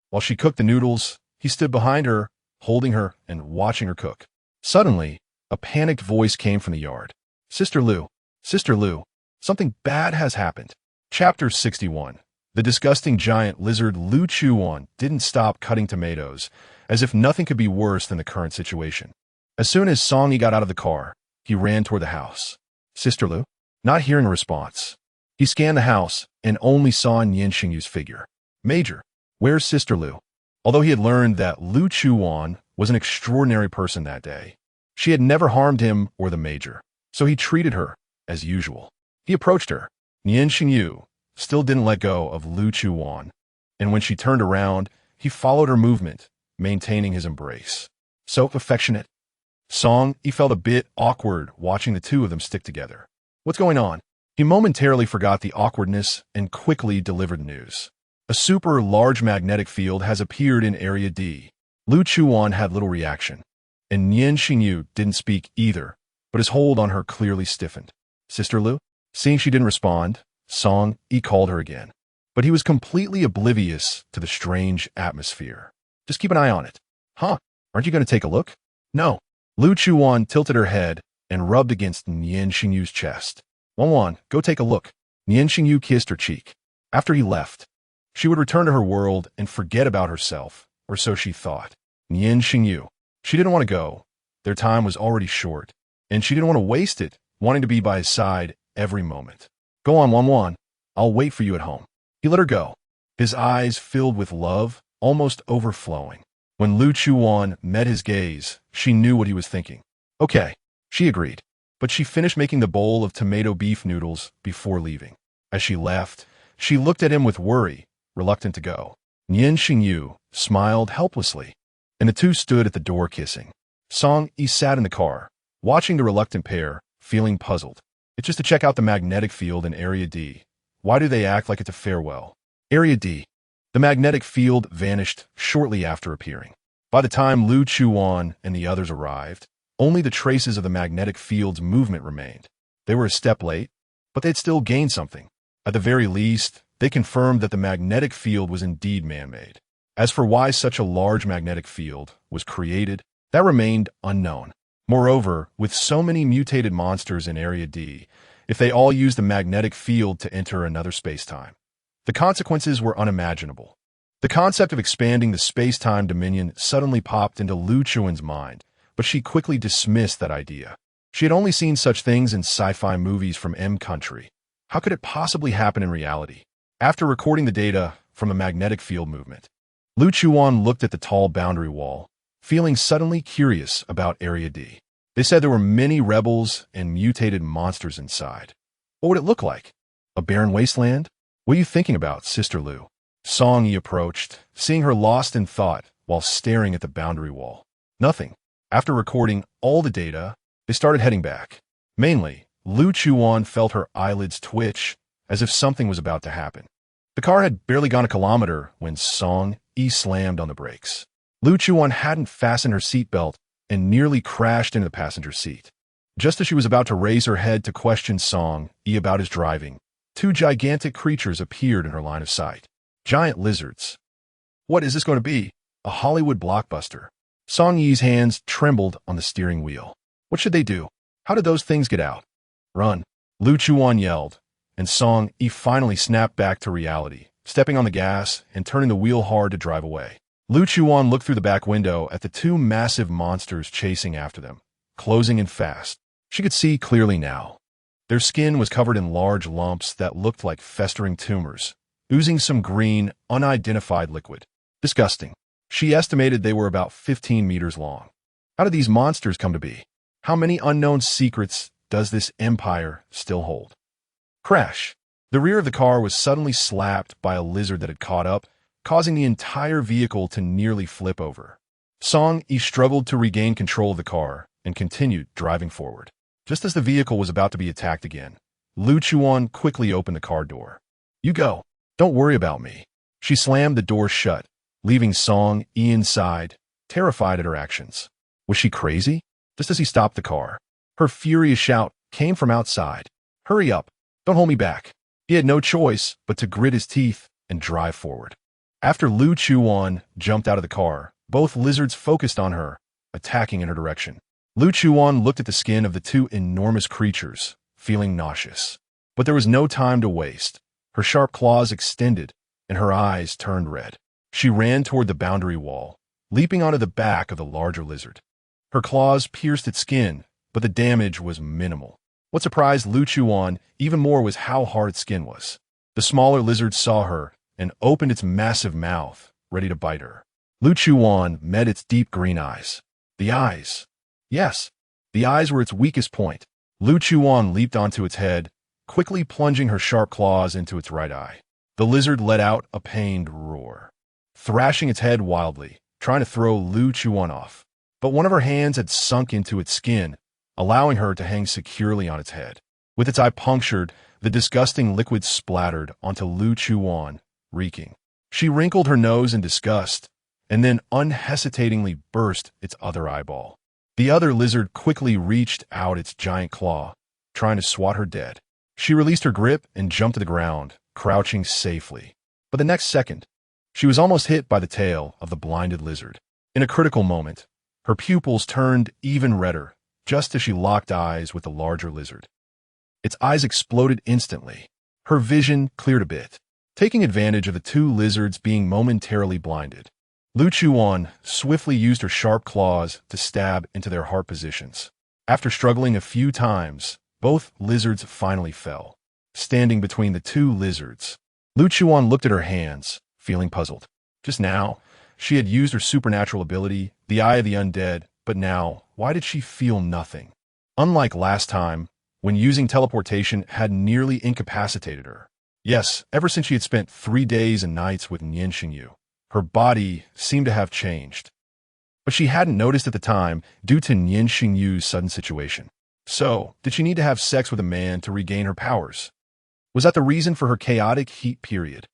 While she cooked the noodles, he stood behind her, holding her and watching her cook. Suddenly, a panicked voice came from the yard. Sister Lu, something bad has happened. Chapter 61. The disgusting giant lizard Lu Chuwan didn't stop cutting tomatoes, as if nothing could be worse than the current situation. As soon as Song Yi got out of the car, he ran toward the house. Sister Lu? Not hearing a response. He scanned the house and only saw Nian Shengyu's figure. Major, where's Sister Lu? Although he had learned that Lu Chuwan was an extraordinary person that day, she had never harmed him or the Major, so he treated her as usual. He approached her. Nian Shengyu still didn't let go of Lu Chuwan, and when she turned around, he followed her movement, maintaining his embrace. So affectionate. Song Yi felt a bit awkward watching the two of them stick together. What's going on? He momentarily forgot the awkwardness and quickly delivered news. A super large magnetic field has appeared in Area D. Lu Chuwan had little reaction, and Nian Shengyu didn't speak either, but his hold on her clearly stiffened. Sister Lu? Seeing she didn't respond, Song Yi called her again, but he was completely oblivious to the strange atmosphere. Just keep an eye on it. Huh? Aren't you going to take a look? No. Lu Chuwan tilted her head and rubbed against Nian Shengyu's chest. Wan, go take a look. Nian Shengyu kissed her cheek. After he left, she would return to her world and forget about herself, or so she thought. Nian Shengyu. She didn't want to go. Their time was already short, and she didn't want to waste it, wanting to be by his side every moment. Go on, Wan. I'll wait for you at home. He let her go, his eyes filled with love, almost overflowing. When Lu Chuwan met his gaze, she knew what he was thinking. Okay, she agreed, but she finished making the bowl of tomato beef noodles before leaving. As she left, she looked at him with worry, reluctant to go. Nian Shengyu smiled helplessly, and the two stood at the door kissing. Song Yi sat in the car, watching the reluctant pair, feeling puzzled. It's just to check out the magnetic field in Area D. Why do they act like it's a farewell? Area D. The magnetic field vanished shortly after appearing. By the time Lu Chuwan and the others arrived, only the traces of the magnetic field's movement remained. They were a step late, but they'd still gained something. At the very least, they confirmed that the magnetic field was indeed man-made. As for why such a large magnetic field was created, that remained unknown. Moreover, with so many mutated monsters in Area D, if they all used the magnetic field to enter another spacetime, the consequences were unimaginable. The concept of expanding the space-time dominion suddenly popped into Lu Chuan's mind, but she quickly dismissed that idea. She had only seen such things in sci-fi movies from M country. How could it possibly happen in reality? After recording the data from the magnetic field movement, Lu Chuwan looked at the tall boundary wall, feeling suddenly curious about Area D. They said there were many rebels and mutated monsters inside. What would it look like? A barren wasteland? What are you thinking about, Sister Lu? Song Yi approached, seeing her lost in thought while staring at the boundary wall. Nothing. After recording all the data, they started heading back. Mainly, Lu Chuwan felt her eyelids twitch as if something was about to happen. The car had barely gone a kilometer when Song Yi slammed on the brakes. Lu Chuwan hadn't fastened her seatbelt and nearly crashed into the passenger seat. Just as she was about to raise her head to question Song Yi about his driving, two gigantic creatures appeared in her line of sight. Giant lizards. What is this going to be? A Hollywood blockbuster. Song Yi's hands trembled on the steering wheel. What should they do? How did those things get out? Run. Lu Chuwan yelled, and Song Yi finally snapped back to reality, stepping on the gas and turning the wheel hard to drive away. Lu Chuwan looked through the back window at the two massive monsters chasing after them, closing in fast. She could see clearly now. Their skin was covered in large lumps that looked like festering tumors, oozing some green, unidentified liquid. Disgusting. She estimated they were about 15 meters long. How did these monsters come to be? How many unknown secrets does this empire still hold? Crash. The rear of the car was suddenly slapped by a lizard that had caught up, causing the entire vehicle to nearly flip over. Song Yi struggled to regain control of the car and continued driving forward. Just as the vehicle was about to be attacked again, Lu Chuwan quickly opened the car door. You go. Don't worry about me. She slammed the door shut, leaving Song Yi inside, terrified at her actions. Was she crazy? Just as he stopped the car, her furious shout came from outside. Hurry up. Don't hold me back. He had no choice but to grit his teeth and drive forward. After Lu Chuwan jumped out of the car, both lizards focused on her, attacking in her direction. Lu Chuwan looked at the skin of the two enormous creatures, feeling nauseous. But there was no time to waste. Her sharp claws extended, and her eyes turned red. She ran toward the boundary wall, leaping onto the back of the larger lizard. Her claws pierced its skin, but the damage was minimal. What surprised Lu Chuwan even more was how hard its skin was. The smaller lizard saw her and opened its massive mouth, ready to bite her. Lu Chuwan met its deep green eyes. The eyes. Yes, the eyes were its weakest point. Lu Chuwan leaped onto its head, quickly plunging her sharp claws into its right eye. The lizard let out a pained roar, thrashing its head wildly, trying to throw Lu Chuwan off. But one of her hands had sunk into its skin, allowing her to hang securely on its head. With its eye punctured, the disgusting liquid splattered onto Lu Chuwan, reeking. She wrinkled her nose in disgust, and then unhesitatingly burst its other eyeball. The other lizard quickly reached out its giant claw, trying to swat her dead. She released her grip and jumped to the ground, crouching safely. But the next second, she was almost hit by the tail of the blinded lizard. In a critical moment, her pupils turned even redder, just as she locked eyes with the larger lizard. Its eyes exploded instantly. Her vision cleared a bit, taking advantage of the two lizards being momentarily blinded. Lu Chuwan swiftly used her sharp claws to stab into their heart positions. After struggling a few times, both lizards finally fell. Standing between the two lizards, Lu Chuwan looked at her hands, feeling puzzled. Just now, she had used her supernatural ability, the Eye of the Undead, but now, why did she feel nothing? Unlike last time, when using teleportation had nearly incapacitated her. Yes, ever since she had spent 3 days and nights with Nian Shengyu, her body seemed to have changed. But she hadn't noticed at the time due to Nian Shengyu's sudden situation. So, did she need to have sex with a man to regain her powers? Was that the reason for her chaotic heat period?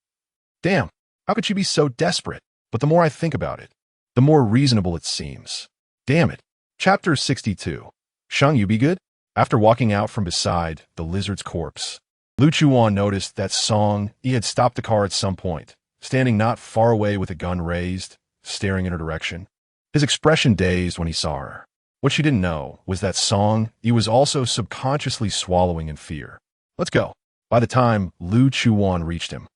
Damn, how could she be so desperate? But the more I think about it, the more reasonable it seems. Damn it. Chapter 62. Shengyu be good? After walking out from beside the lizard's corpse, Lu Chuwan noticed that Song Yi had stopped the car at some point, standing not far away with a gun raised, staring in her direction. His expression dazed when he saw her. What she didn't know was that Song Yi was also subconsciously swallowing in fear. Let's go. By the time Lu Chuwan reached him,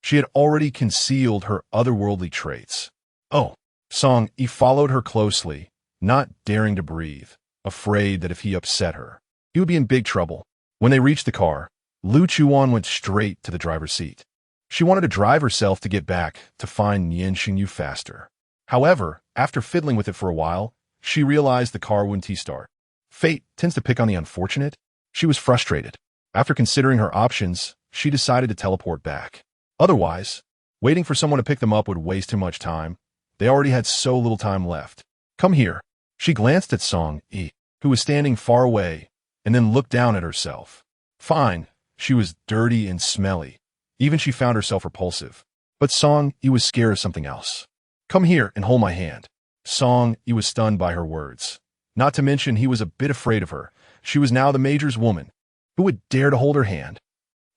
she had already concealed her otherworldly traits. Oh, Song Yi followed her closely, not daring to breathe, afraid that if he upset her, he would be in big trouble. When they reached the car, Lu Chuwan went straight to the driver's seat. She wanted to drive herself to get back to find Nian Shengyu faster. However, after fiddling with it for a while, she realized the car wouldn't start. Fate tends to pick on the unfortunate. She was frustrated. After considering her options, she decided to teleport back. Otherwise, Waiting for someone to pick them up would waste too much time. They already had so little time left. Come here. She glanced at Song Yi, who was standing far away, and then looked down at herself. Fine, she was dirty and smelly. Even she found herself repulsive. But Song Yi was scared of something else. Come here and hold my hand. Song Yi was stunned by her words. Not to mention he was a bit afraid of her. She was now the major's woman. Who would dare to hold her hand?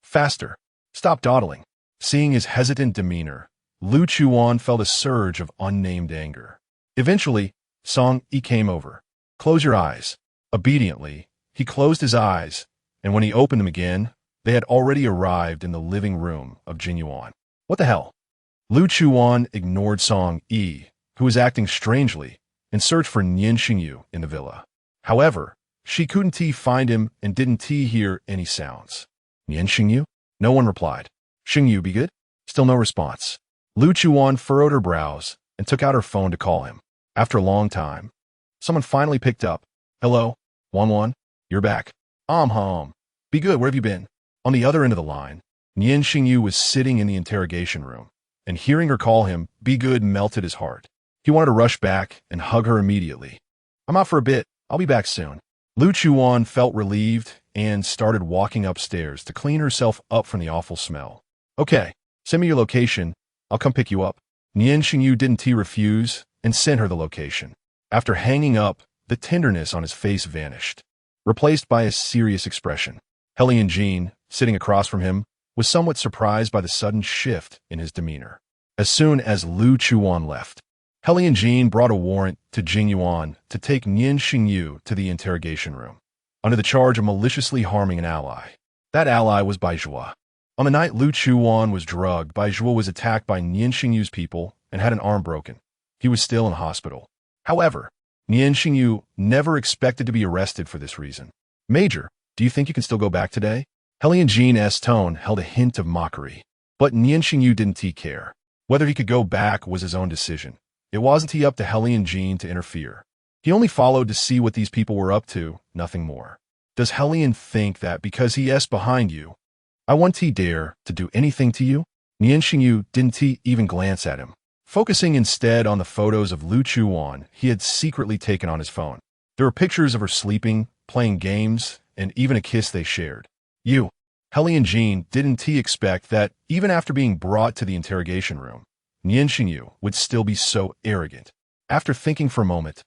Faster. Stop dawdling. Seeing his hesitant demeanor, Lu Chuwan felt a surge of unnamed anger. Eventually, Song Yi came over. Close your eyes. Obediently, he closed his eyes, and when he opened them again, they had already arrived in the living room of Jinyuan. What the hell? Lu Chuwan ignored Song Yi, who was acting strangely, and searched for Nian Shengyu in the villa. However, she couldn't find him and didn't hear any sounds. Nian Shengyu? No one replied. Shengyu, be good? Still no response. Lu Chuwan furrowed her brows and took out her phone to call him. After a long time, someone finally picked up. Hello, Wan, you're back. I'm home. Be good, where have you been? On the other end of the line, Nian Shengyu was sitting in the interrogation room, and hearing her call him, be good, melted his heart. He wanted to rush back and hug her immediately. I'm out for a bit. I'll be back soon. Lu Chuwan felt relieved and started walking upstairs to clean herself up from the awful smell. Okay, send me your location. I'll come pick you up. Nian Shengyu didn't refuse and sent her the location. After hanging up, the tenderness on his face vanished, replaced by a serious expression. Hellion Jean, sitting across from him, was somewhat surprised by the sudden shift in his demeanor. As soon as Lu Chuwan left, Hellion Jean brought a warrant to Jinyuan to take Nian Shengyu to the interrogation room, under the charge of maliciously harming an ally. That ally was Bai Zhuo. On the night Lu Chuwan was drugged, Bai Zhuo was attacked by Nian Shengyu's people and had an arm broken. He was still in hospital. However, Nian Shengyu never expected to be arrested for this reason. Major, do you think you can still go back today? Hellion Jean's tone held a hint of mockery. But Nian Shengyu didn't care. Whether he could go back was his own decision. It wasn't up to Hellion Jean to interfere. He only followed to see what these people were up to, nothing more. Does Hellion think that because he's behind you, I won't dare to do anything to you? Nian Shengyu didn't even glance at him, focusing instead on the photos of Lu Chuwan he had secretly taken on his phone. There were pictures of her sleeping, playing games, and even a kiss they shared. You. Hellion Jean didn't expect that, even after being brought to the interrogation room, Nian Shengyu would still be so arrogant. After thinking for a moment,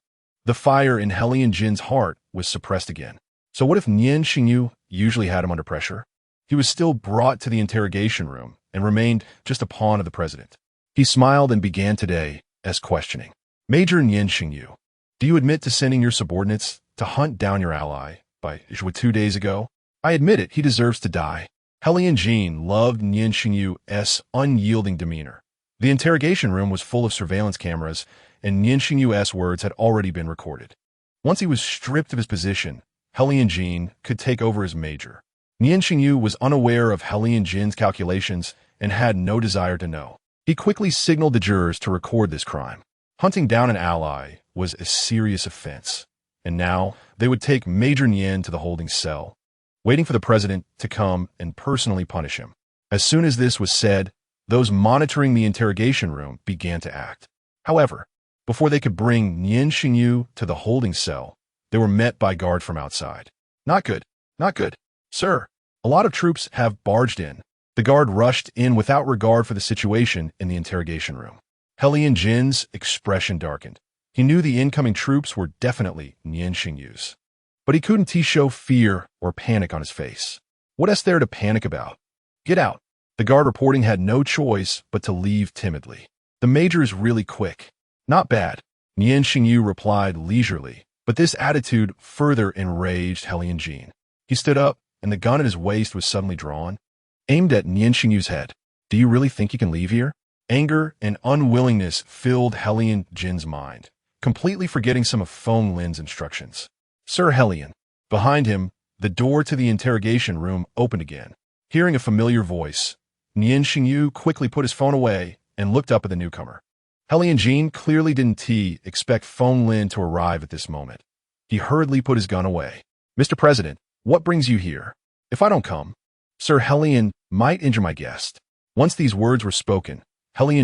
the fire in Hellion Jin's heart was suppressed again. So what if Nian Shengyu usually had him under pressure? He was still brought to the interrogation room and remained just a pawn of the president. He smiled and began today as questioning. Major Nian Shengyu, do you admit to sending your subordinates to hunt down your ally, Bai Zhuo 2 days ago? I admit it, he deserves to die. Hellion Jean loved Nian Shengyu's unyielding demeanor. The interrogation room was full of surveillance cameras, and Nian Shengyu's words had already been recorded. Once he was stripped of his position, Hellion Jean could take over as major. Nian Shengyu was unaware of Hellion Jin's calculations and had no desire to know. He quickly signaled the jurors to record this crime. Hunting down an ally was a serious offense, and now they would take Major Nian to the holding cell, waiting for the president to come and personally punish him. As soon as this was said, those monitoring the interrogation room began to act. However, before they could bring Nian Shengyu to the holding cell, they were met by guard from outside. Not good, not good. Sir, a lot of troops have barged in. The guard rushed in without regard for the situation in the interrogation room. Hellion Jin's expression darkened. He knew the incoming troops were definitely Nian Shengyu's. But he couldn't show fear or panic on his face. What is there to panic about? Get out. The guard reporting had no choice but to leave timidly. The major is really quick. Not bad, Nian Shengyu replied leisurely, but this attitude further enraged Hellion Jin. He stood up, and the gun at his waist was suddenly drawn, aimed at Nian Shengyu's head. Do you really think you can leave here? Anger and unwillingness filled Hellion Jin's mind, completely forgetting some of Feng Lin's instructions. Sir Hellion. Behind him, the door to the interrogation room opened again. Hearing a familiar voice, Nian Shengyu quickly put his phone away and looked up at the newcomer. Hellion Jin clearly didn't expect Feng Lin to arrive at this moment. He hurriedly put his gun away. Mr. President, what brings you here? If I don't come, Sir Hellion might injure my guest. Once these words were spoken,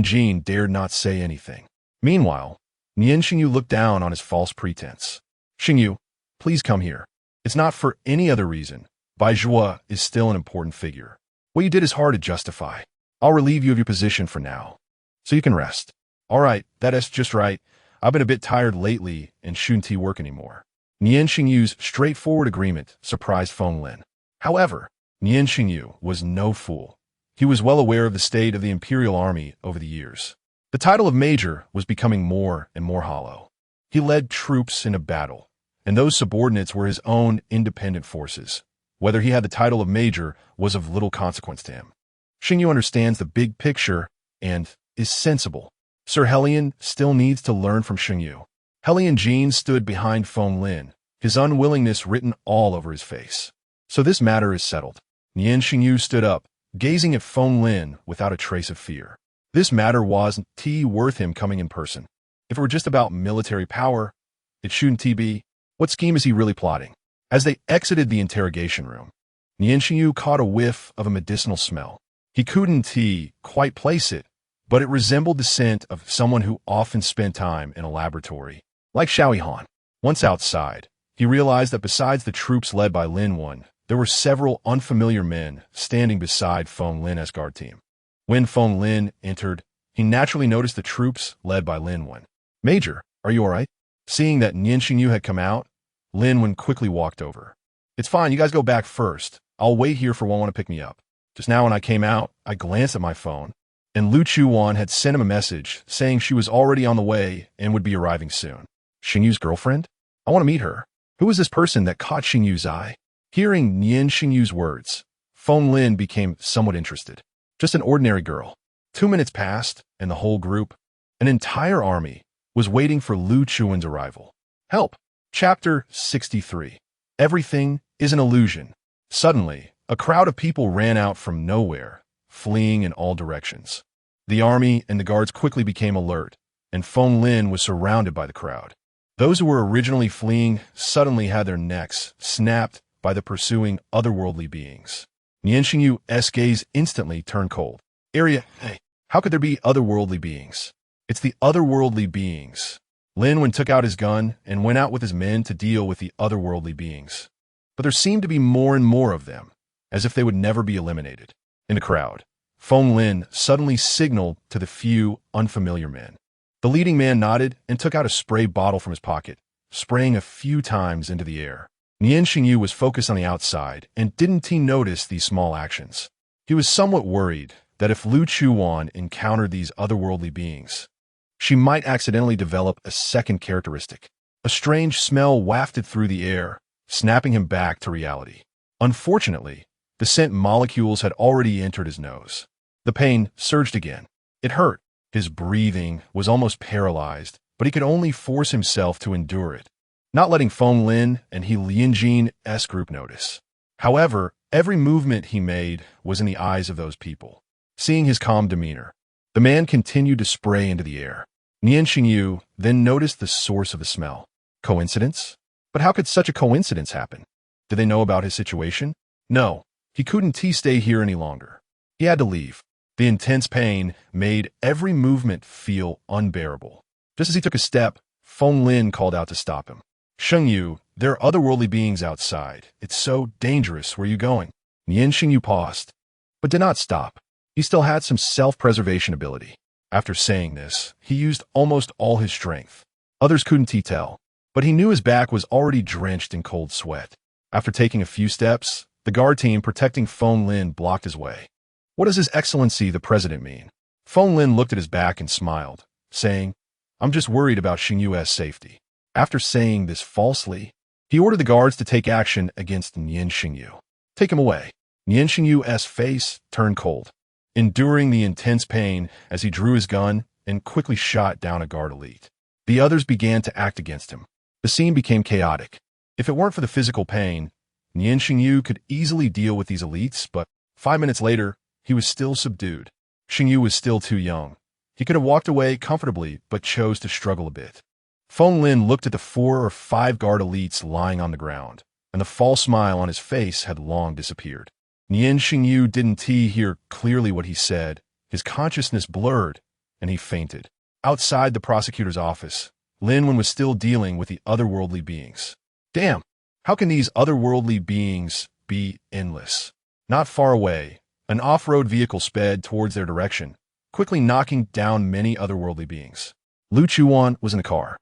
Jean dared not say anything. Meanwhile, Nian Shengyu looked down on his false pretense. Shengyu, please come here. It's not for any other reason. Bai Zhuo is still an important figure. What you did is hard to justify. I'll relieve you of your position for now, so you can rest. All right, that's just right. I've been a bit tired lately and shouldn't work anymore. Nian Shengyu's straightforward agreement surprised Feng Lin. However, Nian Shengyu was no fool. He was well aware of the state of the Imperial Army over the years. The title of Major was becoming more and more hollow. He led troops in a battle, and those subordinates were his own independent forces. Whether he had the title of Major was of little consequence to him. Shengyu understands the big picture and is sensible. Sir Helian still needs to learn from Shengyu. Jean stood behind Feng Lin, his unwillingness written all over his face. So this matter is settled. Nian Shengyu stood up, gazing at Feng Lin without a trace of fear. This matter wasn't worth him coming in person. If it were just about military power, it shouldn't be. What scheme is he really plotting? As they exited the interrogation room, Nian Shengyu caught a whiff of a medicinal smell. He couldn't quite place it, but it resembled the scent of someone who often spent time in a laboratory. Like Xiaoyihan. Once outside, he realized that besides the troops led by Lin Wen, there were several unfamiliar men standing beside Feng Lin's guard team. When Feng Lin entered, he naturally noticed the troops led by Lin Wen. Major, are you all right? Seeing that Nian Shengyu had come out, Lin Wen quickly walked over. It's fine, you guys go back first. I'll wait here for one to pick me up. Just now when I came out, I glanced at my phone, and Lu Chuwan had sent him a message saying she was already on the way and would be arriving soon. Shengyu's girlfriend? I want to meet her. Who is this person that caught Shengyu's eye? Hearing Nian Shengyu's words, Feng Lin became somewhat interested. Just an ordinary girl. 2 minutes passed, and the whole group, an entire army, was waiting for Lu Chuan's arrival. Help! Chapter 63. Everything is an illusion. Suddenly, a crowd of people ran out from nowhere, fleeing in all directions. The army and the guards quickly became alert, and Feng Lin was surrounded by the crowd. Those who were originally fleeing suddenly had their necks snapped by the pursuing otherworldly beings. Nian Shengyu's gaze instantly turned cold. Hey, how could there be otherworldly beings? It's the otherworldly beings. Lin Wen took out his gun and went out with his men to deal with the otherworldly beings. But there seemed to be more and more of them, as if they would never be eliminated. In the crowd, Feng Lin suddenly signaled to the few unfamiliar men. The leading man nodded and took out a spray bottle from his pocket, spraying a few times into the air. Nian Shengyu was focused on the outside and didn't notice these small actions. He was somewhat worried that if Lu Chuwan encountered these otherworldly beings, she might accidentally develop a second characteristic. A strange smell wafted through the air, snapping him back to reality. Unfortunately, the scent molecules had already entered his nose. The pain surged again. It hurt. His breathing was almost paralyzed, but he could only force himself to endure it, not letting Feng Lin and Lianjin's group notice. However, every movement he made was in the eyes of those people. Seeing his calm demeanor, the man continued to spray into the air. Nian Shengyu then noticed the source of the smell. Coincidence? But how could such a coincidence happen? Did they know about his situation? No, he couldn't stay here any longer. He had to leave. The intense pain made every movement feel unbearable. Just as he took a step, Feng Lin called out to stop him. Shengyu, there are otherworldly beings outside. It's so dangerous. Where are you going? Nian Shengyu paused, but did not stop. He still had some self-preservation ability. After saying this, he used almost all his strength. Others couldn't tell, but he knew his back was already drenched in cold sweat. After taking a few steps, the guard team protecting Feng Lin blocked his way. What does His Excellency the President mean? Feng Lin looked at his back and smiled, saying, I'm just worried about Shengyu's safety. After saying this falsely, he ordered the guards to take action against Nian Shengyu. Take him away. Nian Shengyu's face turned cold, enduring the intense pain as he drew his gun and quickly shot down a guard elite. The others began to act against him. The scene became chaotic. If it weren't for the physical pain, Nian Shengyu could easily deal with these elites, but 5 minutes later, he was still subdued. Shengyu was still too young. He could have walked away comfortably, but chose to struggle a bit. Feng Lin looked at the 4 or 5 guard elites lying on the ground, and the false smile on his face had long disappeared. Nian Shengyu didn't hear clearly what he said. His consciousness blurred, and he fainted. Outside the prosecutor's office, Lin Wen was still dealing with the otherworldly beings. Damn, how can these otherworldly beings be endless? Not far away, an off-road vehicle sped towards their direction, quickly knocking down many otherworldly beings. Lu Chuwan was in a car,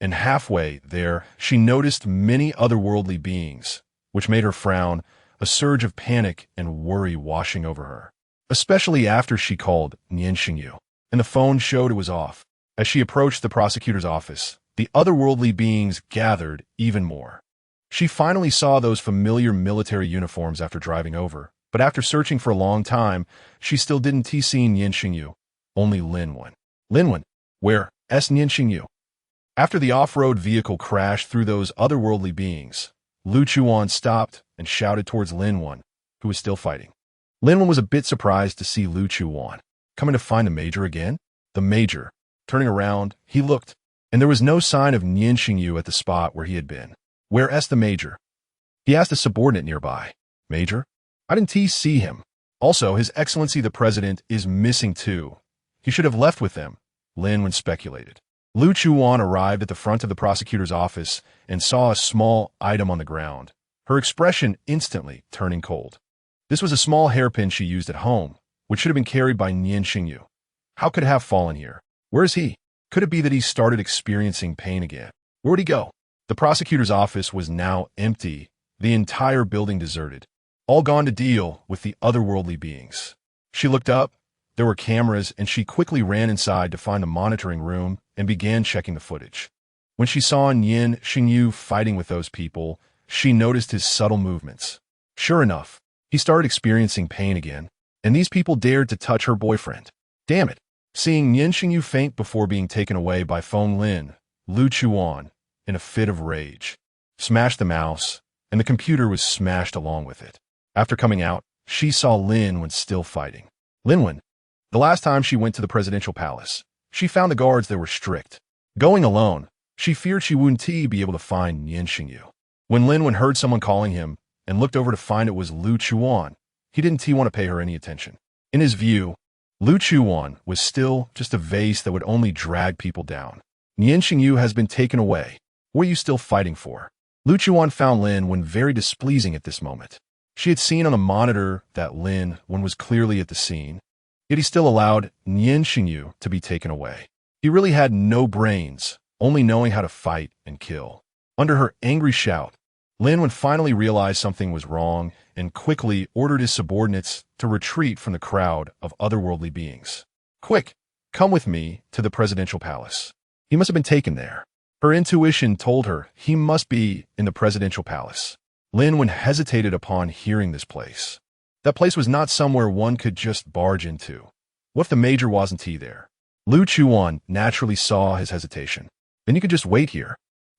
and halfway there, she noticed many otherworldly beings, which made her frown, a surge of panic and worry washing over her. Especially after she called Nian Shengyu, and the phone showed it was off. As she approached the prosecutor's office, the otherworldly beings gathered even more. She finally saw those familiar military uniforms after driving over, but after searching for a long time, she still didn't see Nian Shengyu, only Lin Wen. Lin Wen, where's Nian Shengyu? After the off-road vehicle crashed through those otherworldly beings, Lu Chuwan stopped and shouted towards Lin Wen, who was still fighting. Lin Wen was a bit surprised to see Lu Chuwan coming to find the major again. The major, turning around, he looked, and there was no sign of Nian Shengyu at the spot where he had been. Where's the major? He asked a subordinate nearby. Major? I didn't see him. Also, His Excellency the President is missing too. He should have left with them, Lin Wen speculated. Lu Chuwan arrived at the front of the prosecutor's office and saw a small item on the ground, her expression instantly turning cold. This was a small hairpin she used at home, which should have been carried by Nian Shengyu. How could it have fallen here? Where is he? Could it be that he started experiencing pain again? Where'd he go? The prosecutor's office was now empty, the entire building deserted, all gone to deal with the otherworldly beings. She looked up, there were cameras, and she quickly ran inside to find a monitoring room and began checking the footage. When she saw Nian Shengyu fighting with those people, she noticed his subtle movements. Sure enough, he started experiencing pain again, and these people dared to touch her boyfriend. Damn it! Seeing Nian Shengyu faint before being taken away by Feng Lin, Lu Chuwan, in a fit of rage, smashed the mouse, and the computer was smashed along with it. After coming out, she saw Lin Wen still fighting. Lin Wen. The last time she went to the presidential palace, she found the guards there were strict. Going alone, she feared she wouldn't be able to find Nian Shengyu. When Lin Wen heard someone calling him and looked over to find it was Lu Chuwan, he didn't want to pay her any attention. In his view, Lu Chuwan was still just a vase that would only drag people down. Nian Shengyu has been taken away. What are you still fighting for? Lu Chuwan found Lin Wen very displeasing at this moment. She had seen on the monitor that Lin Wen was clearly at the scene, yet he still allowed Nian Shengyu to be taken away. He really had no brains, only knowing how to fight and kill. Under her angry shout, Lin Wen finally realized something was wrong and quickly ordered his subordinates to retreat from the crowd of otherworldly beings. Quick, come with me to the presidential palace. He must have been taken there. Her intuition told her he must be in the presidential palace. Lin Wen hesitated upon hearing this place. That place was not somewhere one could just barge into. What if the major wasn't there? Lu Chuwan naturally saw his hesitation. Then you could just wait here.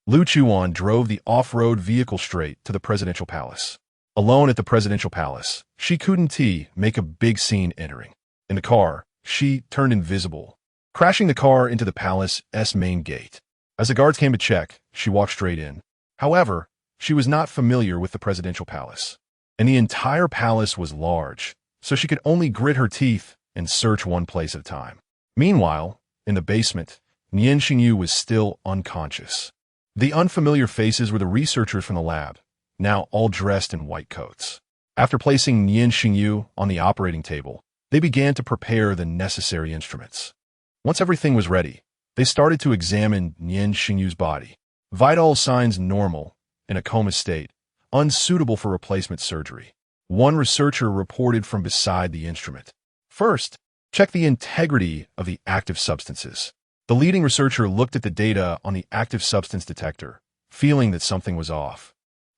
Lu Chuwan drove the off-road vehicle straight to the presidential palace. Alone at the presidential palace, she couldn't make a big scene entering. In the car, she turned invisible, crashing the car into the palace's main gate. As the guards came to check, she walked straight in. However, she was not familiar with the presidential palace, and the entire palace was large, so she could only grit her teeth and search one place at a time. Meanwhile, in the basement, Nian Shengyu was still unconscious. The unfamiliar faces were the researchers from the lab, now all dressed in white coats. After placing Nian Shengyu on the operating table, they began to prepare the necessary instruments. Once everything was ready, they started to examine Nian Shengyu's body. Vital signs normal, in a coma state, unsuitable for replacement surgery. One researcher reported from beside the instrument. First, check the integrity of the active substances. The leading researcher looked at the data on the active substance detector, feeling that something was off.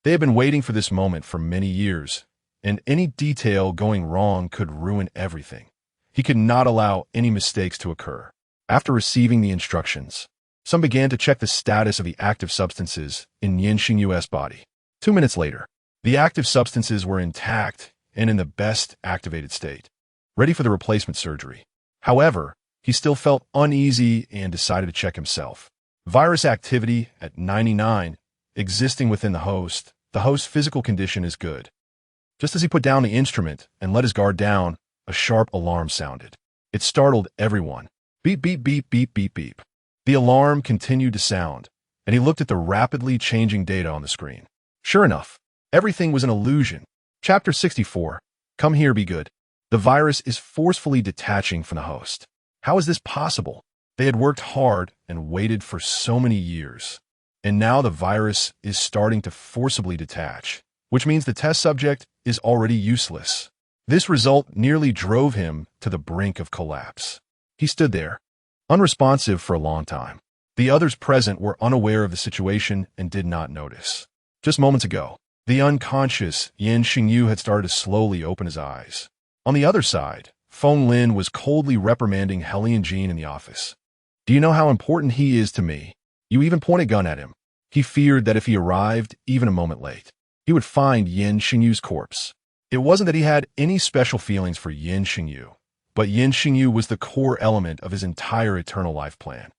They had been waiting for this moment for many years, and any detail going wrong could ruin everything. He could not allow any mistakes to occur. After receiving the instructions, some began to check the status of the active substances in Nian Shengyu's body. 2 minutes later, the active substances were intact and in the best activated state, ready for the replacement surgery. However, he still felt uneasy and decided to check himself. Virus activity at 99, existing within the host's physical condition is good. Just as he put down the instrument and let his guard down, a sharp alarm sounded. It startled everyone. Beep, beep, beep, beep, beep, beep. The alarm continued to sound, and he looked at the rapidly changing data on the screen. Sure enough, everything was an illusion. Chapter 64. Come here, be good. The virus is forcefully detaching from the host. How is this possible? They had worked hard and waited for so many years. And now the virus is starting to forcibly detach, which means the test subject is already useless. This result nearly drove him to the brink of collapse. He stood there, unresponsive for a long time. The others present were unaware of the situation and did not notice. Just moments ago, the unconscious Nian Shengyu had started to slowly open his eyes. On the other side, Feng Lin was coldly reprimanding Jean in the office. Do you know how important he is to me? You even point a gun at him. He feared that if he arrived even a moment late, he would find Nian Shengyu's corpse. It wasn't that he had any special feelings for Nian Shengyu, but Nian Shengyu was the core element of his entire eternal life plan.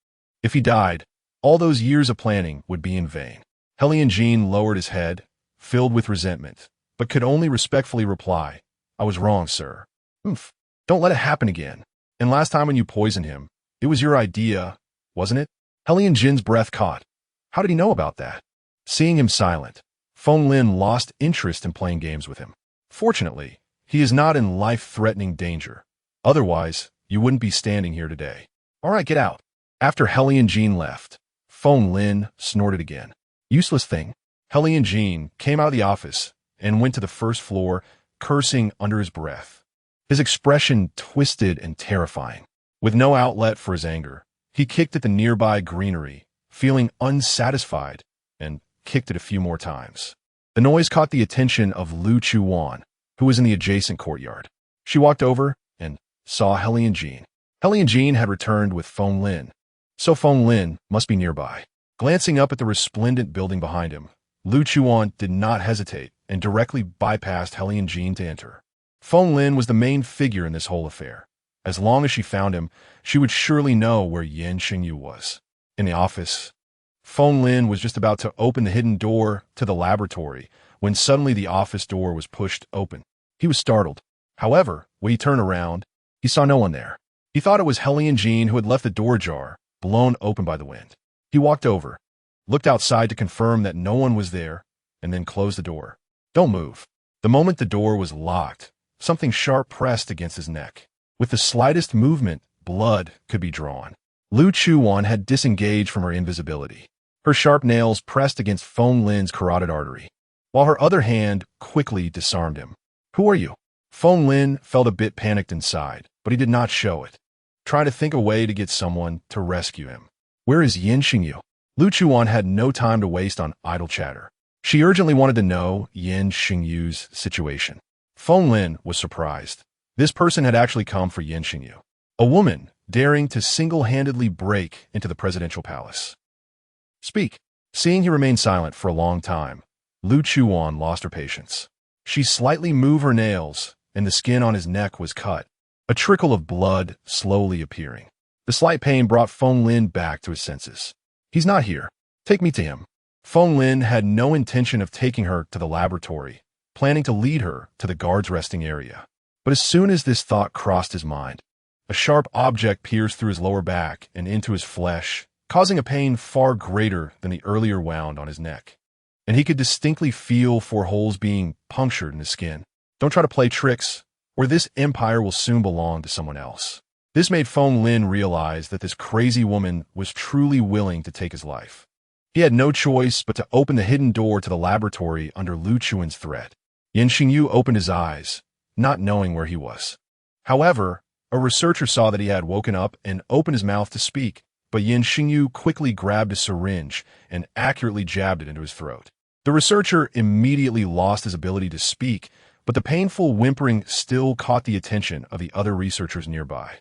If he died, all those years of planning would be in vain. Jean lowered his head, filled with resentment, but could only respectfully reply, I was wrong, sir. Don't let it happen again. And last time when you poisoned him, it was your idea, wasn't it? Jin's breath caught. How did he know about that? Seeing him silent, Feng Lin lost interest in playing games with him. Fortunately, he is not in life-threatening danger. Otherwise, you wouldn't be standing here today. All right, get out. After Jean left, Feng Lin snorted again. Useless thing. Jean came out of the office and went to the first floor, cursing under his breath. His expression twisted and terrifying. With no outlet for his anger, he kicked at the nearby greenery, feeling unsatisfied, and kicked it a few more times. The noise caught the attention of Lu Chuwan, who was in the adjacent courtyard. She walked over and saw Jean. Jean had returned with Feng Lin, so Feng Lin must be nearby. Glancing up at the resplendent building behind him, Lu Chuwan did not hesitate and directly bypassed Jean to enter. Feng Lin was the main figure in this whole affair. As long as she found him, she would surely know where Nian Shengyu was. In the office, Feng Lin was just about to open the hidden door to the laboratory when suddenly the office door was pushed open. He was startled. However, when he turned around, he saw no one there. He thought it was Jean who had left the door ajar, blown open by the wind. He walked over, looked outside to confirm that no one was there, and then closed the door. Don't move. The moment the door was locked, something sharp pressed against his neck. With the slightest movement, blood could be drawn. Lu Chuwan had disengaged from her invisibility. Her sharp nails pressed against Feng Lin's carotid artery, while her other hand quickly disarmed him. Who are you? Feng Lin felt a bit panicked inside, but he did not show it, trying to think a way to get someone to rescue him. Where is Nian Shengyu? Lu Chuwan had no time to waste on idle chatter. She urgently wanted to know Nian Shengyu's situation. Feng Lin was surprised. This person had actually come for Nian Shengyu, a woman daring to single-handedly break into the presidential palace. Speak. Seeing he remained silent for a long time, Lu Chuwan lost her patience. She slightly moved her nails, and the skin on his neck was cut, a trickle of blood slowly appearing. The slight pain brought Feng Lin back to his senses. He's not here. Take me to him. Feng Lin had no intention of taking her to the laboratory, planning to lead her to the guard's resting area. But as soon as this thought crossed his mind, a sharp object pierced through his lower back and into his flesh, causing a pain far greater than the earlier wound on his neck. And he could distinctly feel 4 holes being punctured in his skin. Don't try to play tricks, or this empire will soon belong to someone else. This made Feng Lin realize that this crazy woman was truly willing to take his life. He had no choice but to open the hidden door to the laboratory under Lu Chuan's threat. Nian Shengyu opened his eyes, not knowing where he was. However, a researcher saw that he had woken up and opened his mouth to speak, but Nian Shengyu quickly grabbed a syringe and accurately jabbed it into his throat. The researcher immediately lost his ability to speak, but the painful whimpering still caught the attention of the other researchers nearby.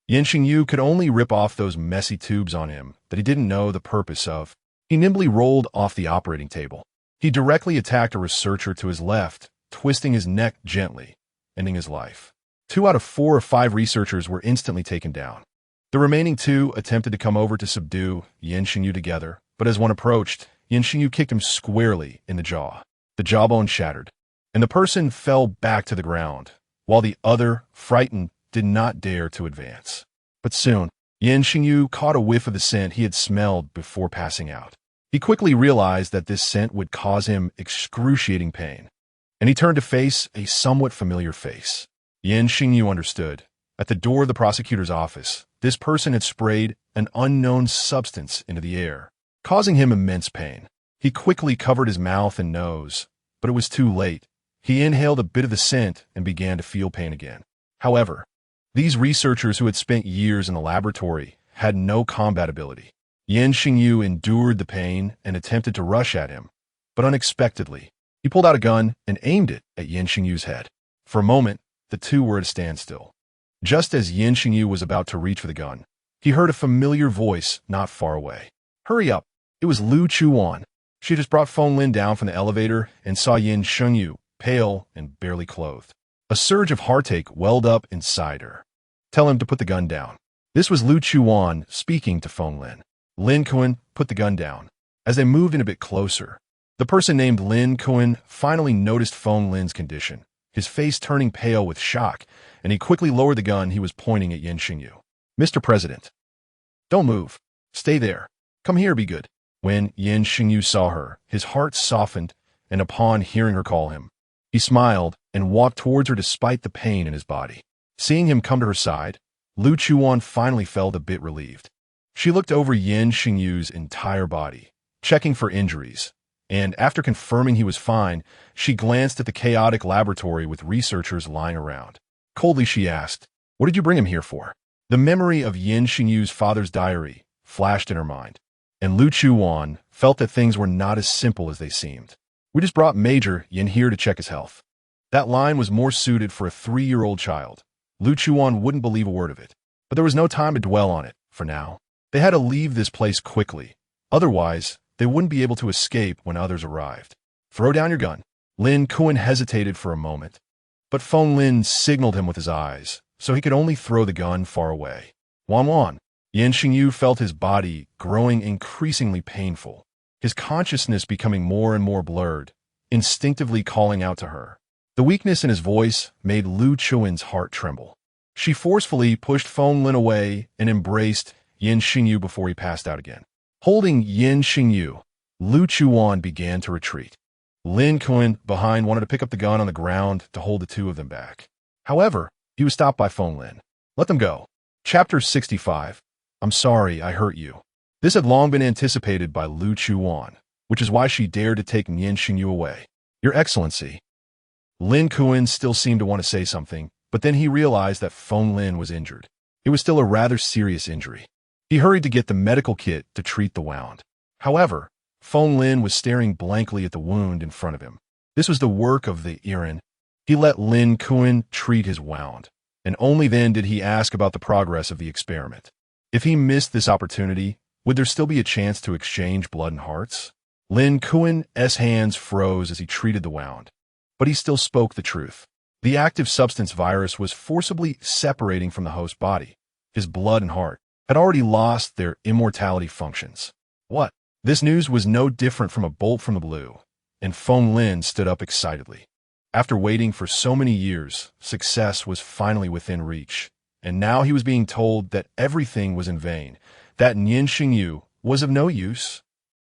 Nian Shengyu could only rip off those messy tubes on him that he didn't know the purpose of. He nimbly rolled off the operating table. He directly attacked a researcher to his left, twisting his neck gently, ending his life. 2 out of 4 or 5 researchers were instantly taken down. The remaining 2 attempted to come over to subdue Nian Shengyu together, but as one approached, Nian Shengyu kicked him squarely in the jaw. The jawbone shattered, and the person fell back to the ground, while the other, frightened, did not dare to advance. But soon, Nian Shengyu caught a whiff of the scent he had smelled before passing out. He quickly realized that this scent would cause him excruciating pain, and he turned to face a somewhat familiar face. Nian Shengyu understood. At the door of the prosecutor's office, this person had sprayed an unknown substance into the air, causing him immense pain. He quickly covered his mouth and nose, but it was too late. He inhaled a bit of the scent and began to feel pain again. However, these researchers who had spent years in the laboratory had no combat ability. Nian Shengyu endured the pain and attempted to rush at him, but unexpectedly, he pulled out a gun and aimed it at Nian Shengyu's head. For a moment, the two were at a standstill. Just as Nian Shengyu was about to reach for the gun, he heard a familiar voice not far away. "Hurry up!" It was Lu Chuwan. She just brought Feng Lin down from the elevator and saw Nian Shengyu, pale and barely clothed. A surge of heartache welled up inside her. "Tell him to put the gun down." This was Lu Chuwan speaking to Feng Lin. Lin Kuan put the gun down. As they moved in a bit closer, the person named Lin Kuan finally noticed Feng Lin's condition, his face turning pale with shock, and he quickly lowered the gun he was pointing at Nian Shengyu. "Mr. President, don't move. Stay there. Come here, be good." When Nian Shengyu saw her, his heart softened, and upon hearing her call him, he smiled and walked towards her despite the pain in his body. Seeing him come to her side, Lu Chuwan finally felt a bit relieved. She looked over Nian Shengyu's entire body, checking for injuries, and after confirming he was fine, she glanced at the chaotic laboratory with researchers lying around. Coldly she asked, "What did you bring him here for?" The memory of Nian Shengyu's father's diary flashed in her mind, and Lu Chuwan felt that things were not as simple as they seemed. "We just brought Major Yin here to check his health." That line was more suited for a 3-year-old child. Lu Chuwan wouldn't believe a word of it, but there was no time to dwell on it, for now. They had to leave this place quickly, otherwise they wouldn't be able to escape when others arrived. "Throw down your gun." Lin Kuan hesitated for a moment, but Feng Lin signaled him with his eyes, so he could only throw the gun far away. "Wan Wan." Nian Shengyu felt his body growing increasingly painful, his consciousness becoming more and more blurred, instinctively calling out to her. The weakness in his voice made Lu Chuan's heart tremble. She forcefully pushed Feng Lin away and embraced Nian Shengyu before he passed out again. Holding Nian Shengyu, Lu Chuwan began to retreat. Lin Kuan, behind, wanted to pick up the gun on the ground to hold the two of them back. However, he was stopped by Feng Lin. "Let them go." Chapter 65. "I'm sorry I hurt you." This had long been anticipated by Lu Chuwan, which is why she dared to take Nian Shengyu away. "Your Excellency." Lin Kuan still seemed to want to say something, but then he realized that Feng Lin was injured. It was still a rather serious injury. He hurried to get the medical kit to treat the wound. However, Feng Lin was staring blankly at the wound in front of him. This was the work of the Iran. He let Lin Kuan treat his wound, and only then did he ask about the progress of the experiment. If he missed this opportunity, would there still be a chance to exchange blood and hearts? Lin Kuan's hands froze as he treated the wound, but he still spoke the truth. The active substance virus was forcibly separating from the host body. His blood and heart had already lost their immortality functions. What? This news was no different from a bolt from the blue, and Feng Lin stood up excitedly. After waiting for so many years, success was finally within reach, and now he was being told that everything was in vain, that Nian Shengyu was of no use.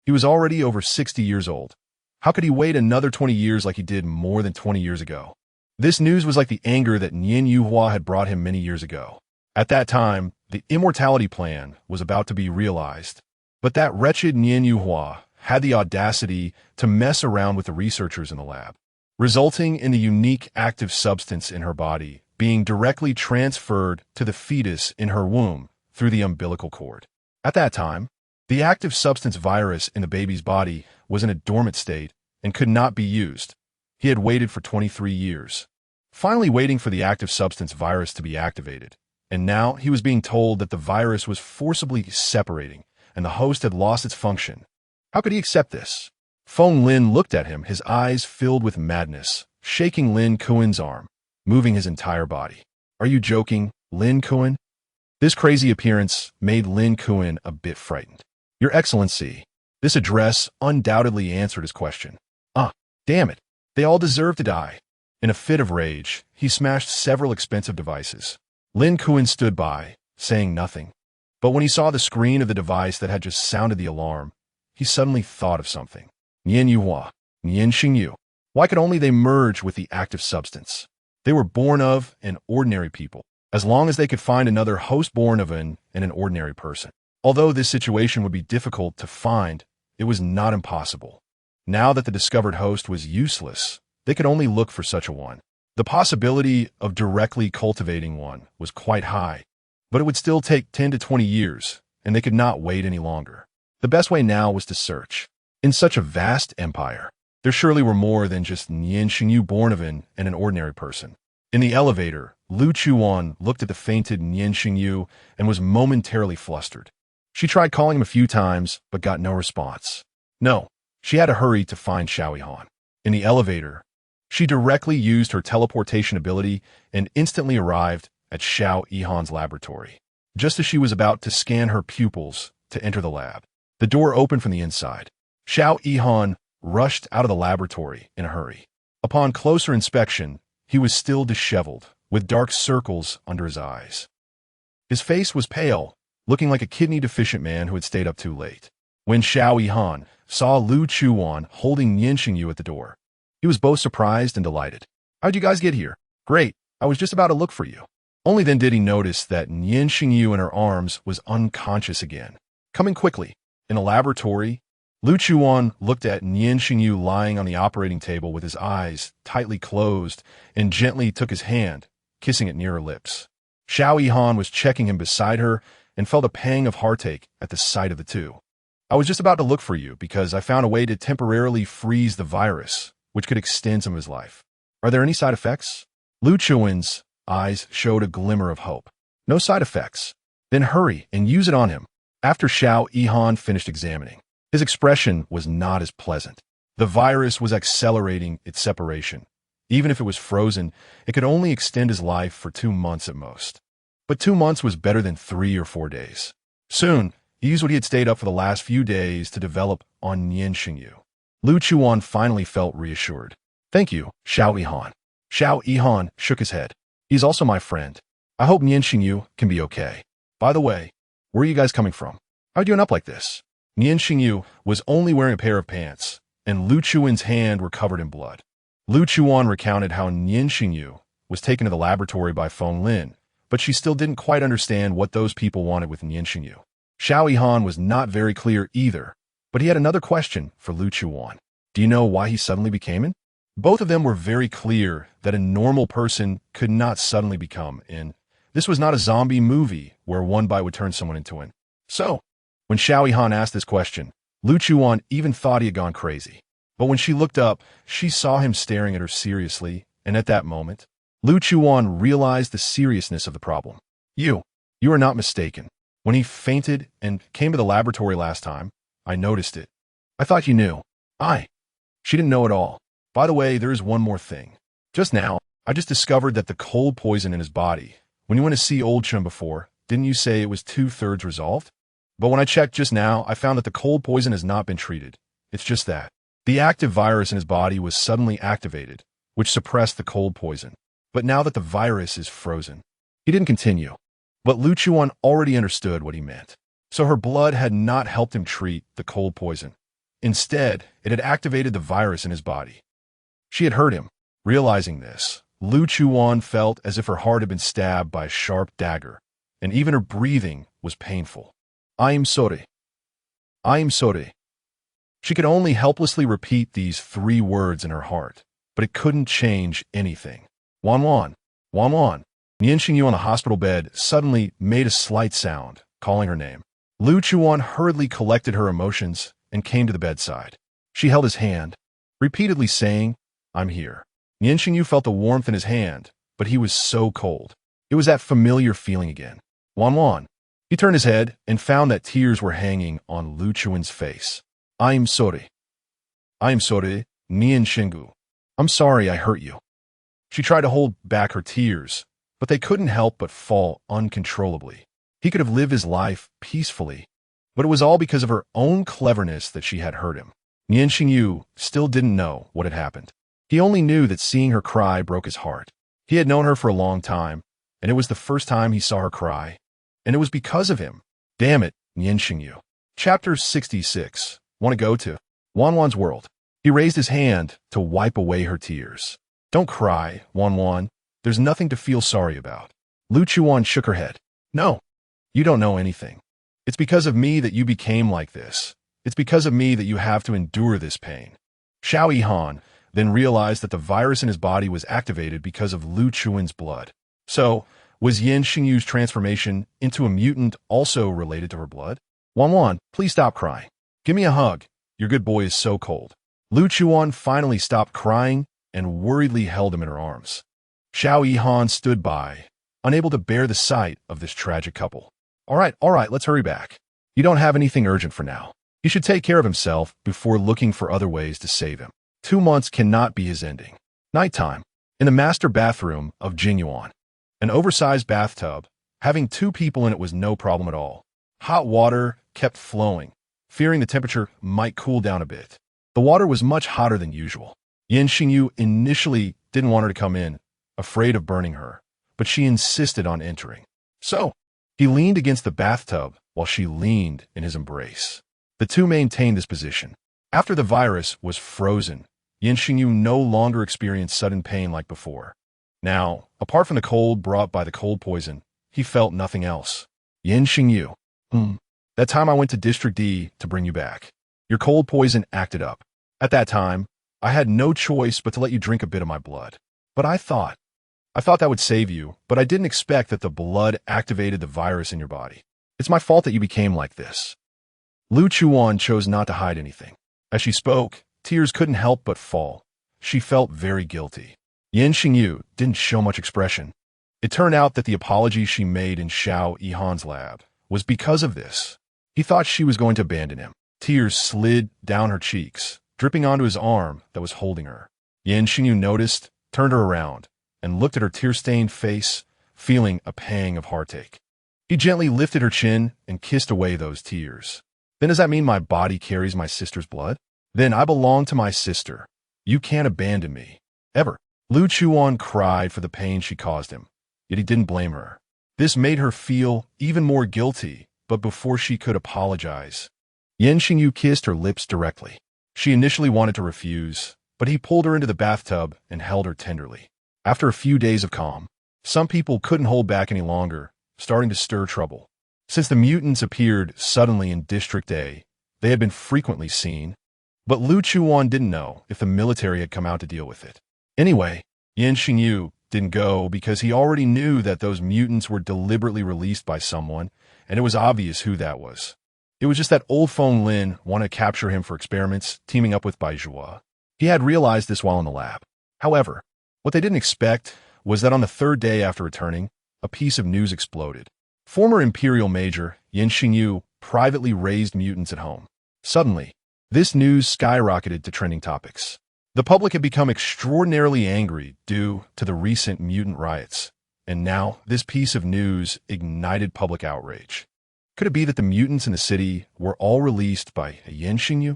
He was already over 60 years old. How could he wait another 20 years like he did more than 20 years ago? This news was like the anger that Nian Yuhua had brought him many years ago. At that time, the immortality plan was about to be realized, but that wretched Nian Yuhua had the audacity to mess around with the researchers in the lab, resulting in the unique active substance in her body being directly transferred to the fetus in her womb through the umbilical cord. At that time, the active substance virus in the baby's body was in a dormant state and could not be used. He had waited for 23 years, finally waiting for the active substance virus to be activated, and now he was being told that the virus was forcibly separating and the host had lost its function. How could he accept this? Feng Lin looked at him, his eyes filled with madness, shaking Lin Kuan's arm, moving his entire body. "Are you joking, Lin Kuan?" This crazy appearance made Lin Kuan a bit frightened. "Your Excellency." This address undoubtedly answered his question. "Ah, damn it. They all deserve to die." In a fit of rage, he smashed several expensive devices. Lin Kuan stood by, saying nothing. But when he saw the screen of the device that had just sounded the alarm, he suddenly thought of something. Nian Shengyu. Why could only they merge with the active substance? They were born of an ordinary people, as long as they could find another host born of an ordinary person. Although this situation would be difficult to find, it was not impossible. Now that the discovered host was useless, they could only look for such a one. The possibility of directly cultivating one was quite high, but it would still take 10 to 20 years, and they could not wait any longer. The best way now was to search. In such a vast empire, there surely were more than just Nian Shengyu born of an ordinary person. In the elevator, Lu Chuwan looked at the fainted Nian Shengyu and was momentarily flustered. She tried calling him a few times, but got no response. No, she had to hurry to find Xiao Yihan. In the elevator, she directly used her teleportation ability and instantly arrived at Xiao Yihan's laboratory. Just as she was about to scan her pupils to enter the lab, the door opened from the inside. Xiao Yihan rushed out of the laboratory in a hurry. Upon closer inspection, he was still disheveled, with dark circles under his eyes. His face was pale, looking like a kidney-deficient man who had stayed up too late. When Xiao Yihan saw Lu Chuwan holding Nian Shengyu at the door, he was both surprised and delighted. "How'd you guys get here?" "Great, I was just about to look for you." Only then did he notice that Nian Shengyu in her arms was unconscious again. Coming quickly. In a laboratory, Lu Chuwan looked at Nian Shengyu lying on the operating table with his eyes tightly closed and gently took his hand, kissing it near her lips. Xiao Yihan was checking him beside her and felt a pang of heartache at the sight of the two. "I was just about to look for you because I found a way to temporarily freeze the virus, which could extend some of his life. Are there any side effects?" Lu Chuan's eyes showed a glimmer of hope. "No side effects." "Then hurry and use it on him." After Xiao Yihan finished examining, his expression was not as pleasant. The virus was accelerating its separation. Even if it was frozen, it could only extend his life for 2 months at most. But 2 months was better than 3 or 4 days. Soon, he used what he had stayed up for the last few days to develop on Nian Shengyu. Lu Chuwan finally felt reassured. "Thank you, Xiao Yihan." Xiao Yihan shook his head. "He's also my friend. I hope Nian Shengyu can be okay. By the way, where are you guys coming from? How are you doing up like this?" Nian Shengyu was only wearing a pair of pants, and Lu Chuan's hands were covered in blood. Lu Chuan recounted how Nian Shengyu was taken to the laboratory by Feng Lin, but she still didn't quite understand what those people wanted with Nian Shengyu. Xiao Yihan was not very clear either, but he had another question for Lu Chuwan. "Do you know why he suddenly became in?" Both of them were very clear that a normal person could not suddenly become in. This was not a zombie movie where one bite would turn someone into an. So, when Xiao Yihan asked this question, Lu Chuwan even thought he had gone crazy. But when she looked up, she saw him staring at her seriously, and at that moment, Lu Chuwan realized the seriousness of the problem. You are not mistaken. When he fainted and came to the laboratory last time, I noticed it. I thought you knew." She didn't know at all. "By the way, there is one more thing. Just now, I just discovered that the cold poison in his body. When you went to see Old Chum before, didn't you say it was 2/3 resolved? But when I checked just now, I found that the cold poison has not been treated. It's just that the active virus in his body was suddenly activated, which suppressed the cold poison. But now that the virus is frozen." He didn't continue, but Lu Chuan already understood what he meant. So her blood had not helped him treat the cold poison. Instead, it had activated the virus in his body. She had hurt him. Realizing this, Lu Chuan felt as if her heart had been stabbed by a sharp dagger, and even her breathing was painful. I'm sorry. I'm sorry." She could only helplessly repeat these 3 words in her heart, but it couldn't change anything. Wan Wan. Nian Shengyu on the hospital bed suddenly made a slight sound, calling her name. Lu Chuan hurriedly collected her emotions and came to the bedside. She held his hand, repeatedly saying, "I'm here." Nian Shengyu felt the warmth in his hand, but he was so cold. It was that familiar feeling again. Wan. He turned his head and found that tears were hanging on Lu Chuan's face. I'm sorry, Nian Shengyu. I'm sorry I hurt you." She tried to hold back her tears, but they couldn't help but fall uncontrollably. He could have lived his life peacefully, but it was all because of her own cleverness that she had hurt him. Nian Shengyu still didn't know what had happened. He only knew that seeing her cry broke his heart. He had known her for a long time, and it was the first time he saw her cry. And it was because of him. Damn it, Nian Shengyu. Chapter 66. Want to go to Wanwan's world. He raised his hand to wipe away her tears. Don't cry, Wanwan. There's nothing to feel sorry about. Lu Chuwan shook her head. No, you don't know anything. It's because of me that you became like this. It's because of me that you have to endure this pain. Xiao Yihan then realized that the virus in his body was activated because of Lu Chuan's blood. So, was Nian Shengyu's transformation into a mutant also related to her blood? Wanwan, please stop crying. Give me a hug. Your good boy is so cold. Lu Chuan finally stopped crying and worriedly held him in her arms. Xiao Yihan stood by, unable to bear the sight of this tragic couple. All right, let's hurry back. You don't have anything urgent for now. He should take care of himself before looking for other ways to save him. 2 months cannot be his ending. Nighttime. In the master bathroom of Jingyuan. An oversized bathtub, having 2 people in it was no problem at all. Hot water kept flowing, fearing the temperature might cool down a bit. The water was much hotter than usual. Nian Shengyu initially didn't want her to come in, afraid of burning her, but she insisted on entering. So, he leaned against the bathtub while she leaned in his embrace. The two maintained this position. After the virus was frozen, Nian Shengyu no longer experienced sudden pain like before. Now, apart from the cold brought by the cold poison, he felt nothing else. Nian Shengyu. That time I went to District D to bring you back. Your cold poison acted up. At that time, I had no choice but to let you drink a bit of my blood. But I thought that would save you, but I didn't expect that the blood activated the virus in your body. It's my fault that you became like this. Lu Chuwan chose not to hide anything. As she spoke, tears couldn't help but fall. She felt very guilty. Nian Shengyu didn't show much expression. It turned out that the apology she made in Xiao Yihan's lab was because of this. He thought she was going to abandon him. Tears slid down her cheeks, dripping onto his arm that was holding her. Nian Shengyu noticed, turned her around, and looked at her tear-stained face, feeling a pang of heartache. He gently lifted her chin and kissed away those tears. Then does that mean my body carries my sister's blood? Then I belong to my sister. You can't abandon me. Ever. Lu Chuwan cried for the pain she caused him, yet he didn't blame her. This made her feel even more guilty, but before she could apologize, Nian Shengyu kissed her lips directly. She initially wanted to refuse, but he pulled her into the bathtub and held her tenderly. After a few days of calm, some people couldn't hold back any longer, starting to stir trouble. Since the mutants appeared suddenly in District A, they had been frequently seen, but Lu Chuwan didn't know if the military had come out to deal with it. Anyway, Nian Shengyu didn't go because he already knew that those mutants were deliberately released by someone, and it was obvious who that was. It was just that old phone Lin wanted to capture him for experiments, teaming up with Baizhua. He had realized this while in the lab. However, what they didn't expect was that on the 3rd day after returning, a piece of news exploded. Former Imperial Major Nian Shengyu privately raised mutants at home. Suddenly, this news skyrocketed to trending topics. The public had become extraordinarily angry due to the recent mutant riots, and now this piece of news ignited public outrage. Could it be that the mutants in the city were all released by Nian Shengyu?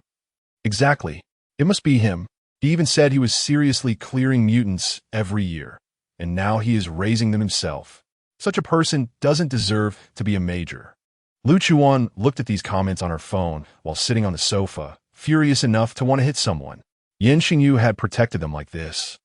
Exactly. It must be him. He even said he was seriously clearing mutants every year, and now he is raising them himself. Such a person doesn't deserve to be a major. Lu Chuwan looked at these comments on her phone while sitting on the sofa, furious enough to want to hit someone. Nian Shengyu had protected them like this.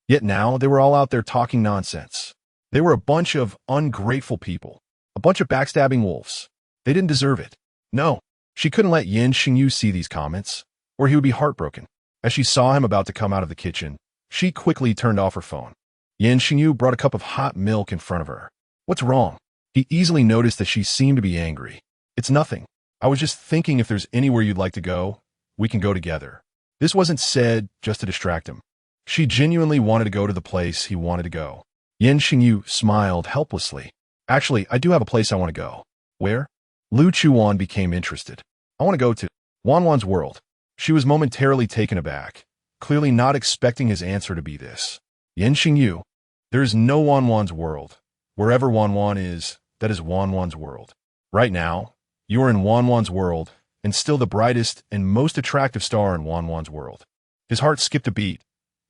Yet now they were all out there talking nonsense. They were a bunch of ungrateful people, a bunch of backstabbing wolves. They didn't deserve it. No, she couldn't let Nian Shengyu see these comments, or he would be heartbroken. As she saw him about to come out of the kitchen, she quickly turned off her phone. Nian Shengyu brought a cup of hot milk in front of her. What's wrong? He easily noticed that she seemed to be angry. It's nothing. I was just thinking if there's anywhere you'd like to go, we can go together. This wasn't said just to distract him. She genuinely wanted to go to the place he wanted to go. Nian Shengyu smiled helplessly. Actually, I do have a place I want to go. Where? Lu Chuwan became interested. I want to go to Wanwan's world. She was momentarily taken aback, clearly not expecting his answer to be this. Nian Shengyu, there is no Wanwan's world. Wherever Wanwan is, that is Wanwan's world. Right now, you are in Wanwan's world, and still the brightest and most attractive star in Wanwan's world. His heart skipped a beat.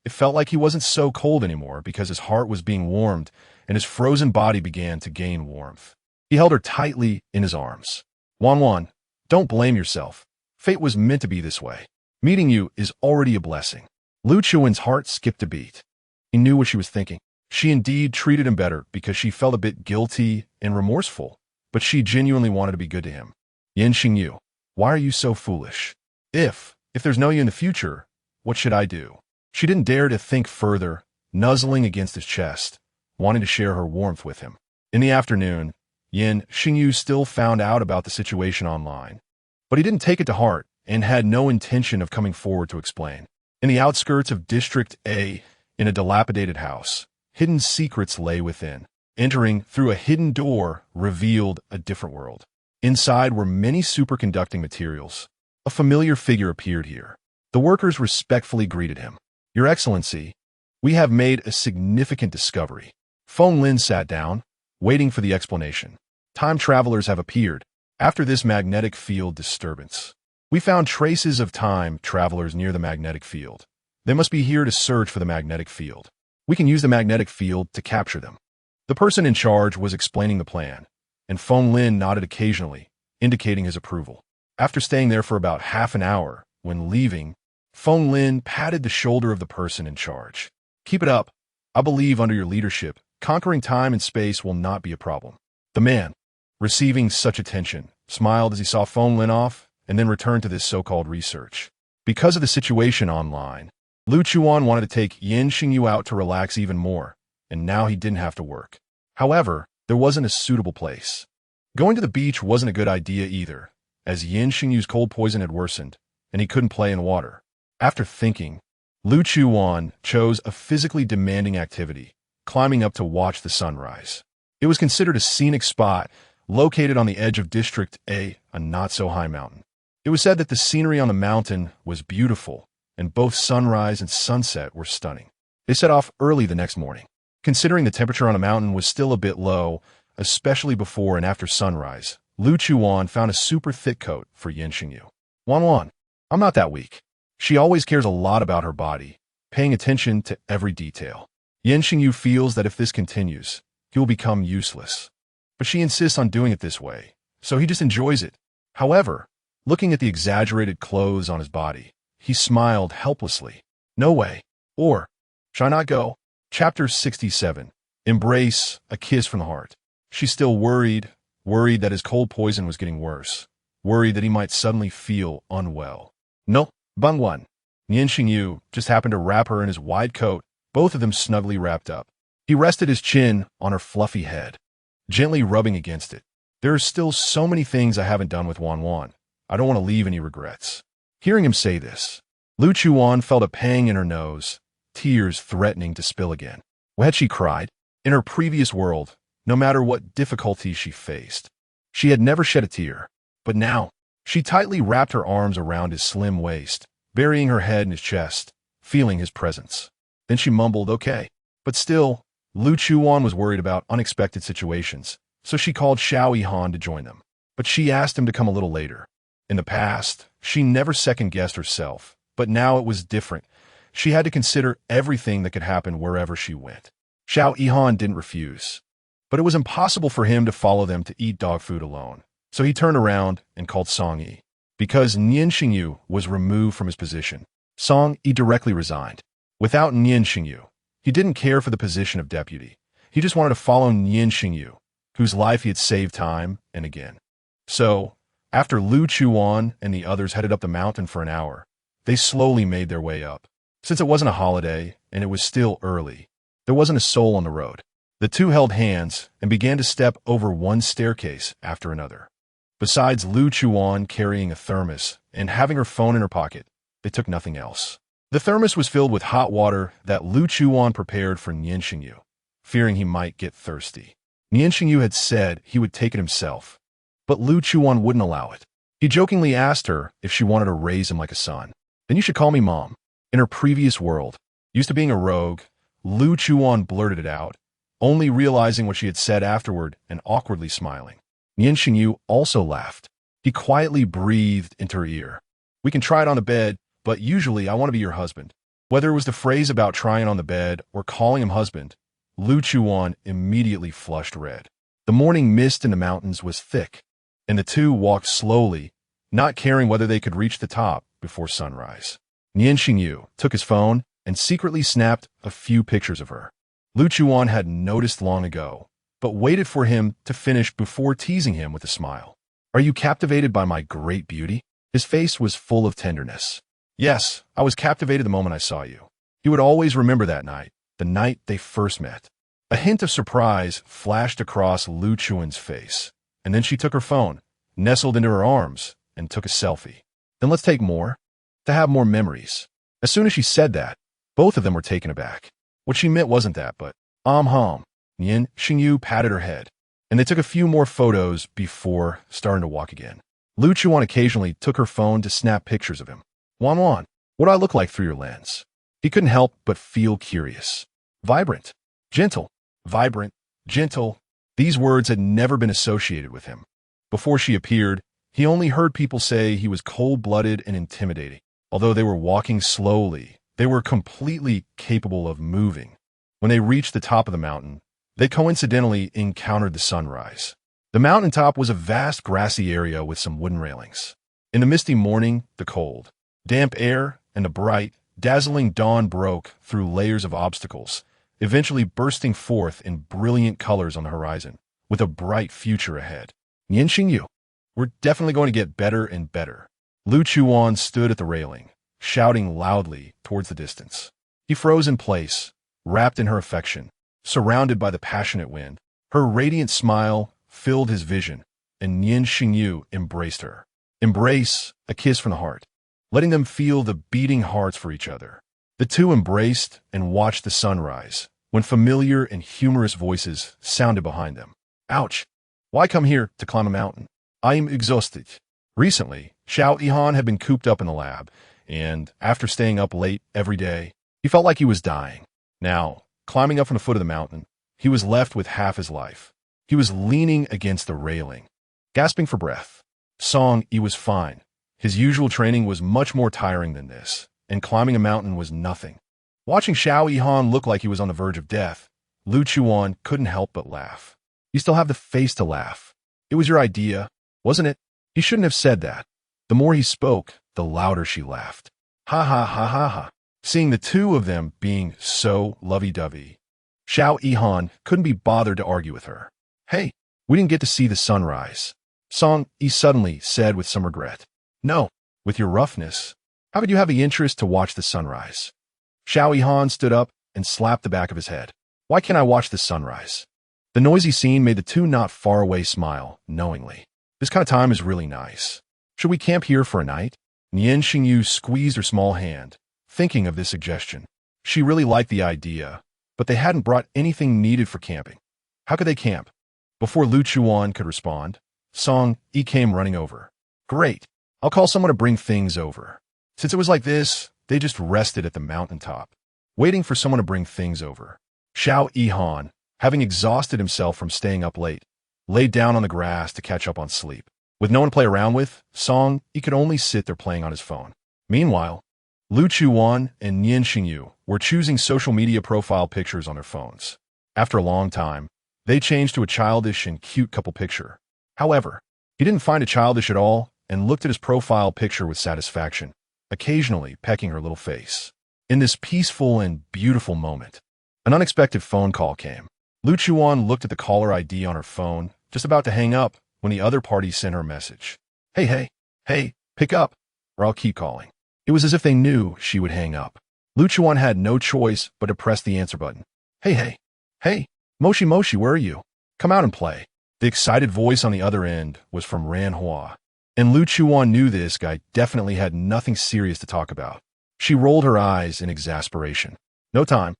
It felt like he wasn't so cold anymore because his heart was being warmed, and his frozen body began to gain warmth. He held her tightly in his arms. Wan, don't blame yourself. Fate was meant to be this way. Meeting you is already a blessing. Lu Chuwan's heart skipped a beat. He knew what she was thinking. She indeed treated him better because she felt a bit guilty and remorseful, but she genuinely wanted to be good to him. Nian Shengyu, why are you so foolish? If there's no you in the future, what should I do? She didn't dare to think further, nuzzling against his chest, wanting to share her warmth with him. In the afternoon, Nian Shengyu still found out about the situation online, but he didn't take it to heart and had no intention of coming forward to explain. In the outskirts of District A, in a dilapidated house, hidden secrets lay within. Entering through a hidden door revealed a different world. Inside were many superconducting materials. A familiar figure appeared here. The workers respectfully greeted him. Your Excellency, we have made a significant discovery. Feng Lin sat down, waiting for the explanation. Time travelers have appeared after this magnetic field disturbance. We found traces of time travelers near the magnetic field. They must be here to search for the magnetic field. We can use the magnetic field to capture them. The person in charge was explaining the plan, and Feng Lin nodded occasionally, indicating his approval. After staying there for about half an hour, when leaving, Feng Lin patted the shoulder of the person in charge. Keep it up. I believe under your leadership, conquering time and space will not be a problem. The man, receiving such attention, smiled as he saw Feng Lin off, and then returned to this so-called research. Because of the situation online, Lu Chuwan wanted to take Nian Shengyu out to relax even more, and now he didn't have to work. However, there wasn't a suitable place. Going to the beach wasn't a good idea either, as Nian Shengyu's cold poison had worsened, and he couldn't play in the water. After thinking, Lu Chuwan chose a physically demanding activity, climbing up to watch the sunrise. It was considered a scenic spot located on the edge of District A, a not-so-high mountain. It was said that the scenery on the mountain was beautiful, and both sunrise and sunset were stunning. They set off early the next morning. Considering the temperature on the mountain was still a bit low, especially before and after sunrise, Lu Chuwan found a super thick coat for Nian Shengyu. Wan, I'm not that weak. She always cares a lot about her body, paying attention to every detail. Nian Shengyu feels that if this continues, he will become useless. But she insists on doing it this way, so he just enjoys it. However, looking at the exaggerated clothes on his body, he smiled helplessly. No way. Or, shall I not go? Chapter 67. Embrace, a kiss from the heart. She's still worried that his cold poison was getting worse, worried that he might suddenly feel unwell. No, Bangwan. Nian Shengyu just happened to wrap her in his wide coat, both of them snugly wrapped up. He rested his chin on her fluffy head, gently rubbing against it. There are still so many things I haven't done with Wan. I don't want to leave any regrets. Hearing him say this, Lu Chuwan felt a pang in her nose, tears threatening to spill again. Had she cried? In her previous world, no matter what difficulties she faced, she had never shed a tear. But now, she tightly wrapped her arms around his slim waist, burying her head in his chest, feeling his presence. Then she mumbled, okay. But still, Lu Chuwan was worried about unexpected situations, so she called Xiao Yihan to join them. But she asked him to come a little later. In the past, she never second-guessed herself, but now it was different. She had to consider everything that could happen wherever she went. Xiao Yihan didn't refuse, but it was impossible for him to follow them to eat dog food alone. So he turned around and called Song Yi. Because Nian Shengyu was removed from his position, Song Yi directly resigned. Without Nian Shengyu, he didn't care for the position of deputy. He just wanted to follow Nian Shengyu, whose life he had saved time and again. So, after Lu Chuwan and the others headed up the mountain for an hour, they slowly made their way up. Since it wasn't a holiday and it was still early, there wasn't a soul on the road. The two held hands and began to step over one staircase after another. Besides Lu Chuwan carrying a thermos and having her phone in her pocket, they took nothing else. The thermos was filled with hot water that Lu Chuwan prepared for Nian Shengyu, fearing he might get thirsty. Nian Shengyu had said he would take it himself, but Lu Chuwan wouldn't allow it. He jokingly asked her if she wanted to raise him like a son. Then you should call me Mom. In her previous world, used to being a rogue, Lu Chuwan blurted it out, only realizing what she had said afterward and awkwardly smiling. Nian Shengyu also laughed. He quietly breathed into her ear. We can try it on the bed, but usually I want to be your husband. Whether it was the phrase about trying on the bed or calling him husband, Lu Chuwan immediately flushed red. The morning mist in the mountains was thick. and the two walked slowly, not caring whether they could reach the top before sunrise. Nian Shengyu took his phone and secretly snapped a few pictures of her. Lu Chuwan had noticed long ago, but waited for him to finish before teasing him with a smile. "Are you captivated by my great beauty?" His face was full of tenderness. "Yes, I was captivated the moment I saw you." He would always remember that night, the night they first met. A hint of surprise flashed across Lu Chuan's face, and then she took her phone, nestled into her arms, and took a selfie. "Then let's take more, to have more memories." As soon as she said that, both of them were taken aback. What she meant wasn't that, but hum. Nian Shengyu patted her head, and they took a few more photos before starting to walk again. Lu Chuan occasionally took her phone to snap pictures of him. "Wan, what do I look like through your lens?" He couldn't help but feel curious. Vibrant, gentle, vibrant, gentle. These words had never been associated with him. Before she appeared, he only heard people say he was cold-blooded and intimidating. Although they were walking slowly, they were completely capable of moving. When they reached the top of the mountain, they coincidentally encountered the sunrise. The mountaintop was a vast grassy area with some wooden railings. In the misty morning, the cold, damp air and the bright, dazzling dawn broke through layers of obstacles, eventually bursting forth in brilliant colors on the horizon, with a bright future ahead. "Nian Shengyu, we're definitely going to get better and better." Lu Chuan stood at the railing, shouting loudly towards the distance. He froze in place, wrapped in her affection, surrounded by the passionate wind. Her radiant smile filled his vision, and Nian Shengyu embraced her. Embrace, a kiss from the heart, letting them feel the beating hearts for each other. The two embraced and watched the sunrise, when familiar and humorous voices sounded behind them. "Ouch! Why come here to climb a mountain? I am exhausted." Recently, Xiao Yihan had been cooped up in the lab, and after staying up late every day, he felt like he was dying. Now, climbing up from the foot of the mountain, he was left with half his life. He was leaning against the railing, gasping for breath. Song Yi was fine. His usual training was much more tiring than this, and climbing a mountain was nothing. Watching Xiao Yihan look like he was on the verge of death, Lu Chuan couldn't help but laugh. "You still have the face to laugh. It was your idea, wasn't it?" He shouldn't have said that. The more he spoke, the louder she laughed. Ha ha ha ha ha. Seeing the two of them being so lovey-dovey, Xiao Yihan couldn't be bothered to argue with her. "Hey, we didn't get to see the sunrise," Song Yi suddenly said with some regret. "No, with your roughness, how could you have the interest to watch the sunrise?" Xiao Yihan stood up and slapped the back of his head. "Why can't I watch the sunrise?" The noisy scene made the two not far away smile knowingly. "This kind of time is really nice. Should we camp here for a night?" Nian Shengyu squeezed her small hand, thinking of this suggestion. She really liked the idea, but they hadn't brought anything needed for camping. How could they camp? Before Lu Chuan could respond, Song Yi came running over. "Great. I'll call someone to bring things over." Since it was like this, they just rested at the mountaintop, waiting for someone to bring things over. Xiao Yihan, having exhausted himself from staying up late, laid down on the grass to catch up on sleep. With no one to play around with, Song Yi could only sit there playing on his phone. Meanwhile, Lu Chuan and Nian Shengyu were choosing social media profile pictures on their phones. After a long time, they changed to a childish and cute couple picture. However, he didn't find it childish at all and looked at his profile picture with satisfaction, occasionally pecking her little face. In this peaceful and beautiful moment, an unexpected phone call came. Lu Chuan looked at the caller ID on her phone, just about to hang up, when the other party sent her a message. Hey, pick up, or I'll keep calling." It was as if they knew she would hang up. Lu Chuan had no choice but to press the answer button. Hey, Moshi, where are you? Come out and play." The excited voice on the other end was from Ran Hua, and Lu Chuan knew this guy definitely had nothing serious to talk about. She rolled her eyes in exasperation. No time.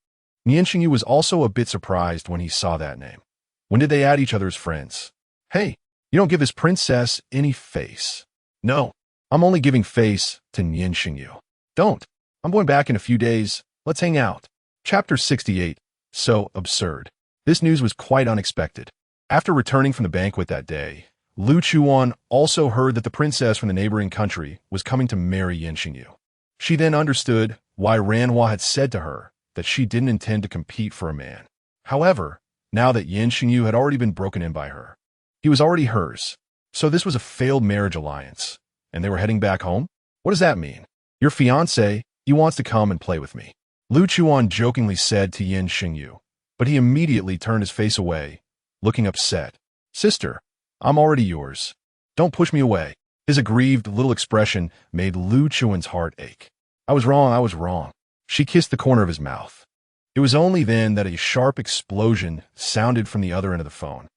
Nian Shengyu was also a bit surprised when he saw that name. When did they add each other as friends? "Hey, you don't give this princess any face." "No, I'm only giving face to Nian Shengyu." "Don't. I'm going back in a few days. Let's hang out." Chapter 68. So absurd. This news was quite unexpected. After returning from the banquet that day, Lu Chuan also heard that the princess from the neighboring country was coming to marry Nian Shengyu. She then understood why Ran Hua had said to her that she didn't intend to compete for a man. However, now that Nian Shengyu had already been broken in by her, he was already hers. So this was a failed marriage alliance, and they were heading back home? What does that mean? Your fiancé, he wants to come and play with me, Lu Chuwan jokingly said to Nian Shengyu, but he immediately turned his face away, looking upset. Sister, I'm already yours. Don't push me away. His aggrieved little expression made Lu Chuan's heart ache. I was wrong. She kissed the corner of his mouth. It was only then that a sharp explosion sounded from the other end of the phone.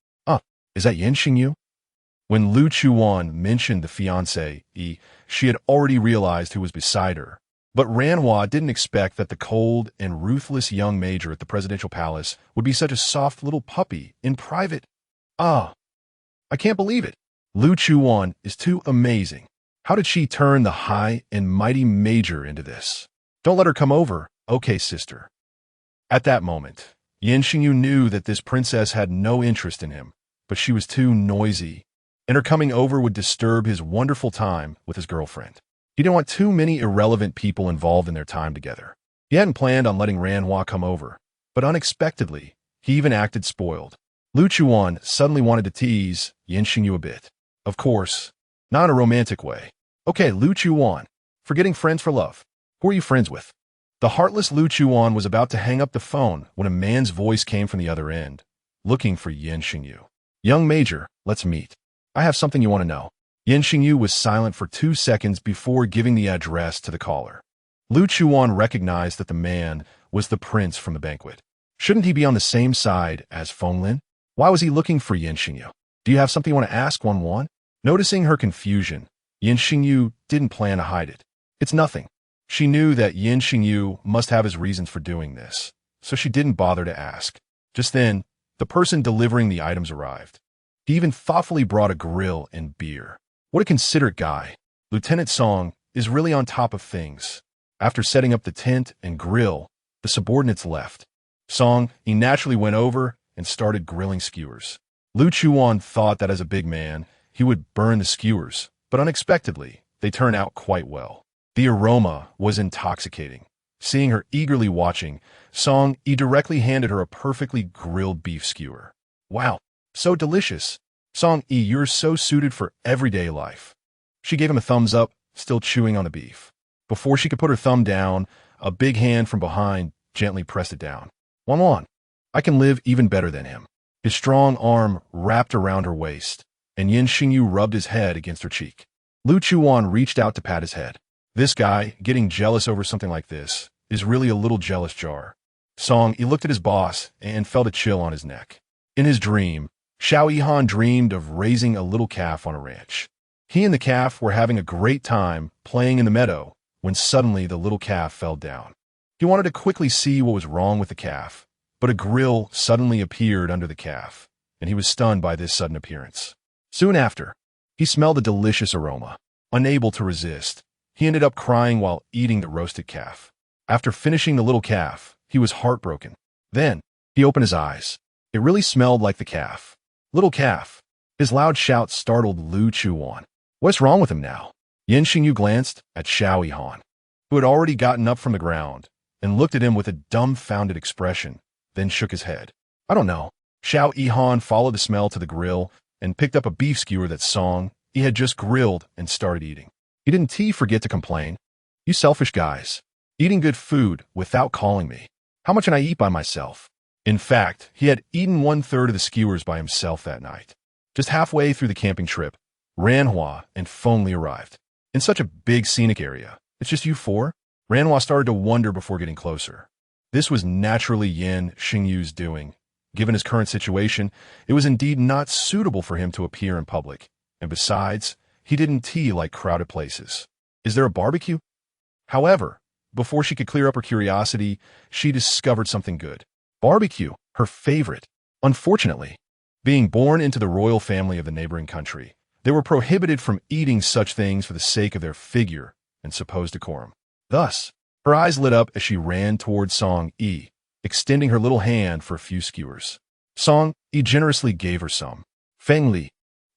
Is that Nian Shengyu? When Lu Chuwan mentioned the fiancé, she had already realized who was beside her. But Ranhua didn't expect that the cold and ruthless young major at the presidential palace would be such a soft little puppy in private. I can't believe it. Lu Chuwan is too amazing. How did she turn the high and mighty major into this? Don't let her come over, okay, sister. At that moment, Nian Shengyu knew that this princess had no interest in him, but she was too noisy, and her coming over would disturb his wonderful time with his girlfriend. He didn't want too many irrelevant people involved in their time together. He hadn't planned on letting Ranhua come over, but unexpectedly, he even acted spoiled. Lu Chuwan suddenly wanted to tease Nian Shengyu a bit. Of course, not in a romantic way. Okay, Lu Chuwan, forgetting friends for love. Who are you friends with? The heartless Lu Chuwan was about to hang up the phone when a man's voice came from the other end, looking for Nian Shengyu. Young Major, let's meet. I have something you want to know. Nian Shengyu was silent for 2 seconds before giving the address to the caller. Lu Chuwan recognized that the man was the prince from the banquet. Shouldn't he be on the same side as Fenglin? Why was he looking for Nian Shengyu? Do you have something you want to ask, Wan? Noticing her confusion, Nian Shengyu didn't plan to hide it. It's nothing. She knew that Nian Shengyu must have his reasons for doing this, so she didn't bother to ask. Just then, the person delivering the items arrived. He even thoughtfully brought a grill and beer. What a considerate guy. Lieutenant Song is really on top of things. After setting up the tent and grill, the subordinates left. Song, he naturally went over and started grilling skewers. Lu Chuwan thought that as a big man, he would burn the skewers, but unexpectedly, they turned out quite well. The aroma was intoxicating. Seeing her eagerly watching, Song directly handed her a perfectly grilled beef skewer. Wow, so delicious. Song, you're so suited for everyday life. She gave him a thumbs up, still chewing on the beef. Before she could put her thumb down, a big hand from behind gently pressed it down. Wan, I can live even better than him. His strong arm wrapped around her waist, and Nian Shengyu rubbed his head against her cheek. Lu Chuwan reached out to pat his head. This guy, getting jealous over something like this, is really a little jealous jar. Song, he looked at his boss and felt a chill on his neck. In his dream, Xiao Yihan dreamed of raising a little calf on a ranch. He and the calf were having a great time playing in the meadow when suddenly the little calf fell down. He wanted to quickly see what was wrong with the calf, but a grill suddenly appeared under the calf, and he was stunned by this sudden appearance. Soon after, he smelled a delicious aroma. Unable to resist, he ended up crying while eating the roasted calf. After finishing the little calf, he was heartbroken. Then, he opened his eyes. It really smelled like the calf. Little calf. His loud shout startled Lu Chuwan. What's wrong with him now? Nian Shengyu glanced at Xiao Yihan, who had already gotten up from the ground, and looked at him with a dumbfounded expression, then shook his head. I don't know. Xiao Yihan followed the smell to the grill and picked up a beef skewer that Song he had just grilled and started eating. He didn't forget to complain. You selfish guys. Eating good food without calling me. How much can I eat by myself? In fact, he had eaten 1/3 of the skewers by himself that night. Just halfway through the camping trip, Ranhua and Fengli arrived. In such a big scenic area, it's just you four? Ranhua started to wonder before getting closer. This was naturally Nian Shengyu's doing. Given his current situation, it was indeed not suitable for him to appear in public. And besides, he didn't like crowded places. Is there a barbecue? However, before she could clear up her curiosity, she discovered something good. Barbecue, her favorite. Unfortunately, being born into the royal family of the neighboring country, they were prohibited from eating such things for the sake of their figure and supposed decorum. Thus, her eyes lit up as she ran towards Song Yi, extending her little hand for a few skewers. Song Yi generously gave her some. Fengli,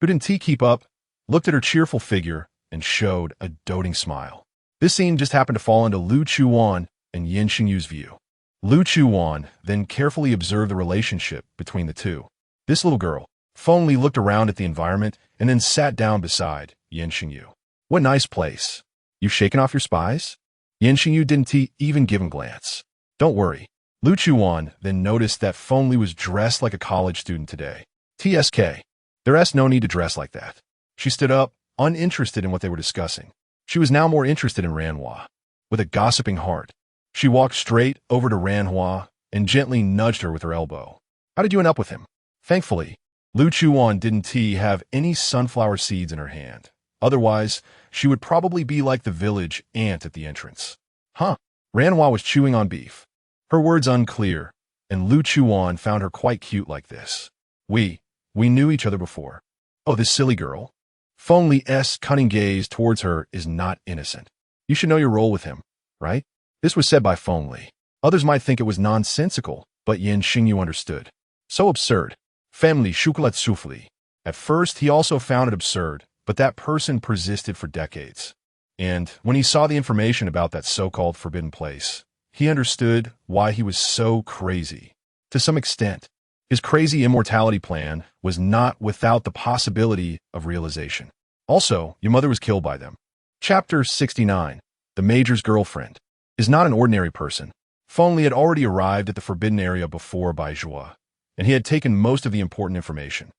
who didn't keep up, looked at her cheerful figure and showed a doting smile. This scene just happened to fall into Lu Chuwan and Nian Shengyu's view. Lu Chuwan then carefully observed the relationship between the two. This little girl, Feng Li looked around at the environment and then sat down beside Nian Shengyu. What nice place. You've shaken off your spies? Nian Shengyu didn't even give him a glance. Don't worry. Lu Chuwan then noticed that Feng Li was dressed like a college student today. TSK. There's no need to dress like that. She stood up, uninterested in what they were discussing. She was now more interested in Ranhua. With a gossiping heart, she walked straight over to Ranhua and gently nudged her with her elbow. How did you end up with him? Thankfully, Lu Chuwan didn't have any sunflower seeds in her hand. Otherwise, she would probably be like the village ant at the entrance. Huh? Ranhua was chewing on beef. Her words unclear, and Lu Chuwan found her quite cute like this. We knew each other before. Oh, this silly girl. Feng Li's cunning gaze towards her is not innocent. You should know your role with him, right? This was said by Feng Li. Others might think it was nonsensical, but Nian Shengyu understood. So absurd. Family chocolat soufflé. At first, he also found it absurd, but that person persisted for decades. And when he saw the information about that so-called forbidden place, he understood why he was so crazy. To some extent, his crazy immortality plan was not without the possibility of realization. Also, your mother was killed by them. Chapter 69. The Major's Girlfriend is not an ordinary person. Feng Li had already arrived at the forbidden area before Bai Zhua, and he had taken most of the important information.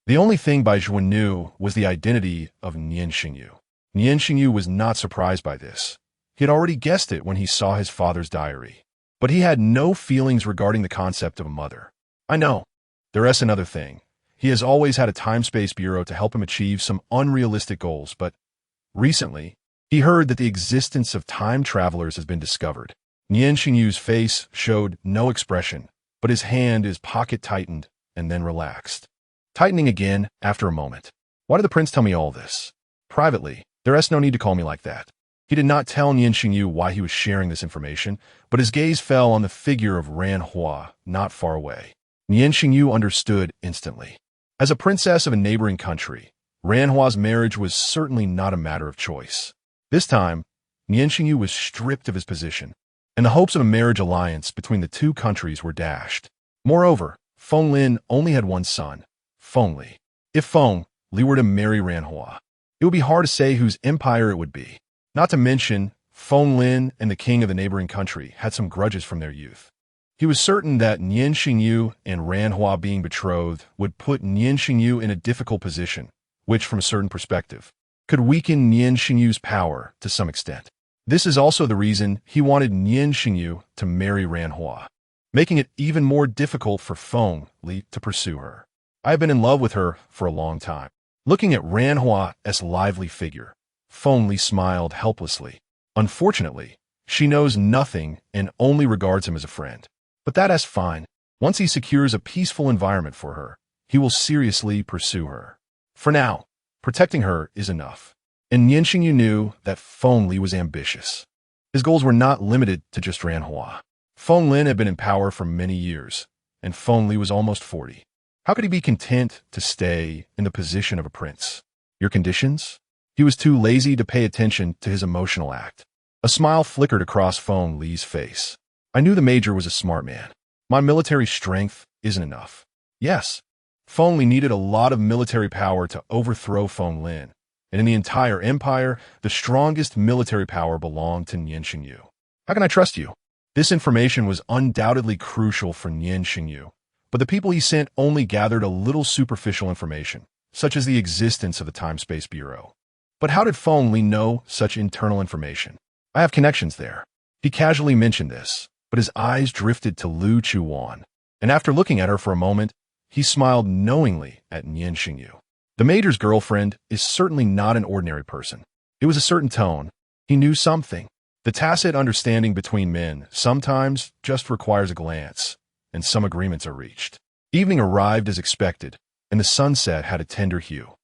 The only thing Bai Zhua knew was the identity of Nian Shengyu. Nian Shengyu was not surprised by this. He had already guessed it when he saw his father's diary. But he had no feelings regarding the concept of a mother. I know. There's another thing. He has always had a time-space bureau to help him achieve some unrealistic goals, but recently, he heard that the existence of time travelers has been discovered. Nian Shengyu's face showed no expression, but his hand is pocket tightened and then relaxed. Tightening again after a moment. Why did the prince tell me all this? Privately, there's no need to call me like that. He did not tell Nian Shengyu why he was sharing this information, but his gaze fell on the figure of Ranhua not far away. Nian Shengyu understood instantly. As a princess of a neighboring country, Ranhua's marriage was certainly not a matter of choice. This time, Nian Shengyu was stripped of his position, and the hopes of a marriage alliance between the two countries were dashed. Moreover, Feng Lin only had one son, Feng Li. If Feng Li were to marry Ranhua, it would be hard to say whose empire it would be. Not to mention, Feng Lin and the king of the neighboring country had some grudges from their youth. He was certain that Nian Shengyu and Ranhua being betrothed would put Nian Shengyu in a difficult position, which, from a certain perspective, could weaken Nian Shengyu's power to some extent. This is also the reason he wanted Nian Shengyu to marry Ranhua, making it even more difficult for Feng Li to pursue her. I have been in love with her for a long time. Looking at Ranhua's lively figure, Feng Li smiled helplessly. Unfortunately, she knows nothing and only regards him as a friend. But that's fine. Once he secures a peaceful environment for her, he will seriously pursue her. For now, protecting her is enough. And Nian Shengyu knew that Feng Li was ambitious. His goals were not limited to just Ranhua. Feng Lin had been in power for many years, and Feng Li was almost 40. How could he be content to stay in the position of a prince? Your conditions? He was too lazy to pay attention to his emotional act. A smile flickered across Feng Li's face. I knew the major was a smart man. My military strength isn't enough. Yes, Feng Li needed a lot of military power to overthrow Feng Lin, and in the entire empire, the strongest military power belonged to Nian Shengyu. How can I trust you? This information was undoubtedly crucial for Nian Shengyu, but the people he sent only gathered a little superficial information, such as the existence of the Time-Space Bureau. But how did Feng Li know such internal information? I have connections there. He casually mentioned this, but his eyes drifted to Lu Chuwan, and after looking at her for a moment, he smiled knowingly at Nian Shengyu. The major's girlfriend is certainly not an ordinary person. It was a certain tone. He knew something. The tacit understanding between men sometimes just requires a glance, and some agreements are reached. Evening arrived as expected, and the sunset had a tender hue.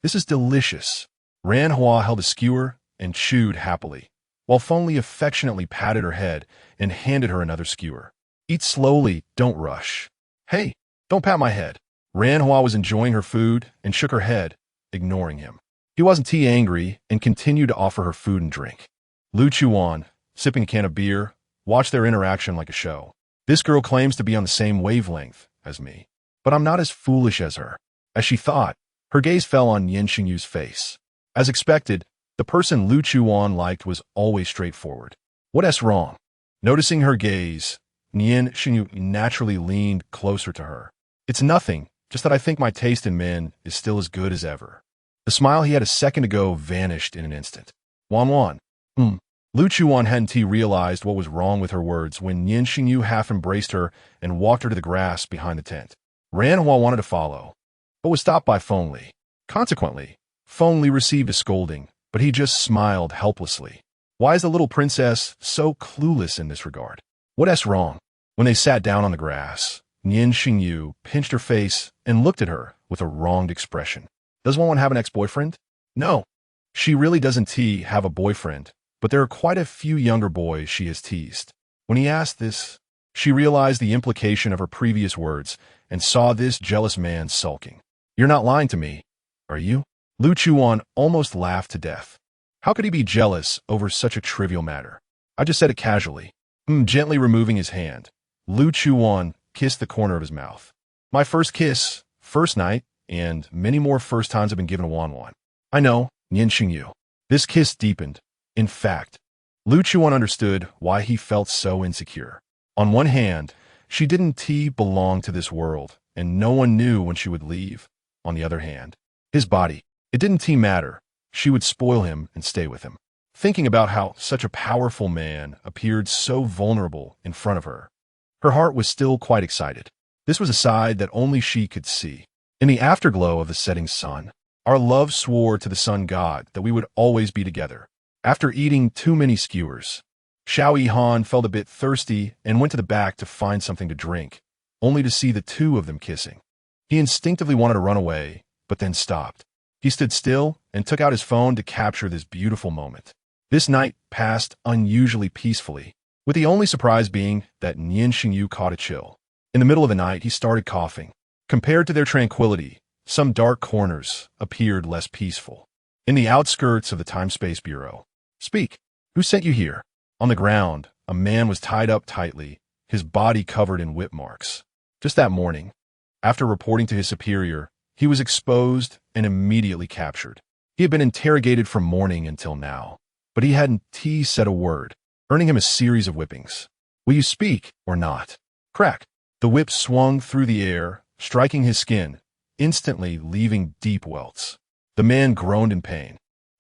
This is delicious. Ranhua held a skewer and chewed happily, while Feng Li affectionately patted her head and handed her another skewer. Eat slowly, don't rush. Hey, don't pat my head. Ranhua was enjoying her food and shook her head, ignoring him. He wasn't too angry and continued to offer her food and drink. Lu Chuwan, sipping a can of beer, watched their interaction like a show. This girl claims to be on the same wavelength as me, but I'm not as foolish as her. As she thought, her gaze fell on Nian Shengyu's face. As expected, the person Lu Chuwan liked was always straightforward. What's wrong? Noticing her gaze, Nian Shengyu naturally leaned closer to her. It's nothing, just that I think my taste in men is still as good as ever. The smile he had a second ago vanished in an instant. Wan. Lu Chuwan hadn't realized what was wrong with her words when Nian Shengyu half embraced her and walked her to the grass behind the tent. Ranhua wanted to follow, but was stopped by Feng Li. Consequently, Feng Li received a scolding, but he just smiled helplessly. Why is the little princess so clueless in this regard? What's wrong? When they sat down on the grass, Nian Shengyu pinched her face and looked at her with a wronged expression. Does one have an ex-boyfriend? No. She really doesn't have a boyfriend, but there are quite a few younger boys she has teased. When he asked this, she realized the implication of her previous words and saw this jealous man sulking. You're not lying to me, are you? Lu Chuwan almost laughed to death. How could he be jealous over such a trivial matter? I just said it casually. Gently removing his hand, Lu Chuwan kissed the corner of his mouth. My first kiss, first night, and many more first times have been given to Wan. I know, Nian Shengyu. This kiss deepened. In fact, Lu Chuwan understood why he felt so insecure. On one hand, she didn't belong to this world, and no one knew when she would leave. On the other hand, his body, it didn't matter. She would spoil him and stay with him. Thinking about how such a powerful man appeared so vulnerable in front of her, her heart was still quite excited. This was a side that only she could see. In the afterglow of the setting sun, our love swore to the sun god that we would always be together. After eating too many skewers, Xiao Yihan felt a bit thirsty and went to the back to find something to drink, only to see the two of them kissing. He instinctively wanted to run away, but then stopped. He stood still and took out his phone to capture this beautiful moment. This night passed unusually peacefully, with the only surprise being that Nian Shengyu caught a chill. In the middle of the night, he started coughing. Compared to their tranquility, some dark corners appeared less peaceful. In the outskirts of the Time-Space Bureau. Speak. Who sent you here? On the ground, a man was tied up tightly, his body covered in whip marks. Just that morning, after reporting to his superior, he was exposed and immediately captured. He had been interrogated from morning until now, but he hadn't said a word, earning him a series of whippings. Will you speak or not? Crack. The whip swung through the air, striking his skin, instantly leaving deep welts. The man groaned in pain,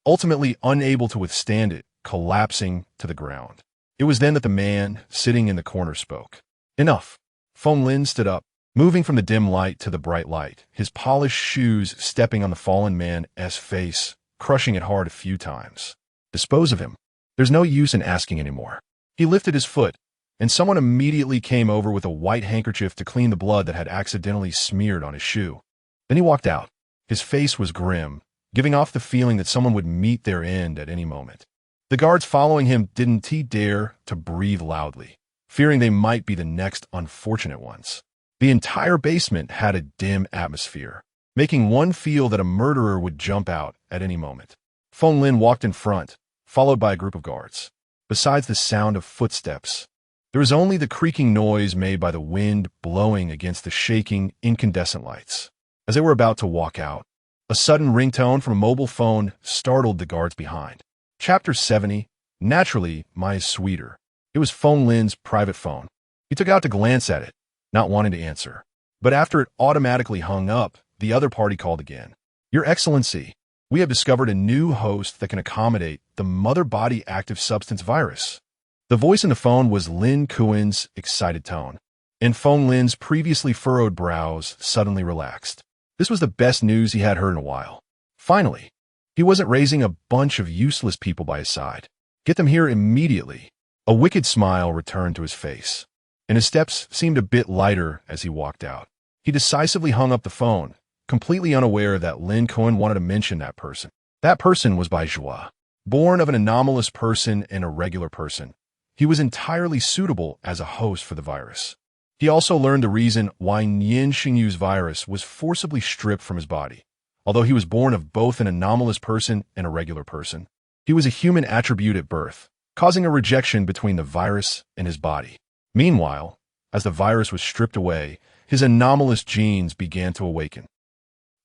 ultimately unable to withstand it, collapsing to the ground. It was then that the man sitting in the corner spoke. Enough. Feng Lin stood up, moving from the dim light to the bright light, his polished shoes stepping on the fallen man's face, crushing it hard a few times. Dispose of him. There's no use in asking anymore. He lifted his foot, and someone immediately came over with a white handkerchief to clean the blood that had accidentally smeared on his shoe. Then he walked out. His face was grim, giving off the feeling that someone would meet their end at any moment. The guards following him didn't dare to breathe loudly, fearing they might be the next unfortunate ones. The entire basement had a dim atmosphere, making one feel that a murderer would jump out at any moment. Feng Lin walked in front, followed by a group of guards. Besides the sound of footsteps, there was only the creaking noise made by the wind blowing against the shaking, incandescent lights. As they were about to walk out, a sudden ringtone from a mobile phone startled the guards behind. Chapter 70, Naturally, My is Sweeter. It was Feng Lin's private phone. He took out to glance at it, not wanting to answer. But after it automatically hung up, the other party called again. Your Excellency, we have discovered a new host that can accommodate the mother body active substance virus. The voice in the phone was Lin Kuan's excited tone, and Feng Lin's previously furrowed brows suddenly relaxed. This was the best news he had heard in a while. Finally, he wasn't raising a bunch of useless people by his side. Get them here immediately. A wicked smile returned to his face, and his steps seemed a bit lighter as he walked out. He decisively hung up the phone, completely unaware that Lin Kuan wanted to mention that person. That person was Bai Zhua. Born of an anomalous person and a regular person, he was entirely suitable as a host for the virus. He also learned the reason why Nian Shengyu's virus was forcibly stripped from his body. Although he was born of both an anomalous person and a regular person, he was a human attribute at birth, causing a rejection between the virus and his body. Meanwhile, as the virus was stripped away, his anomalous genes began to awaken.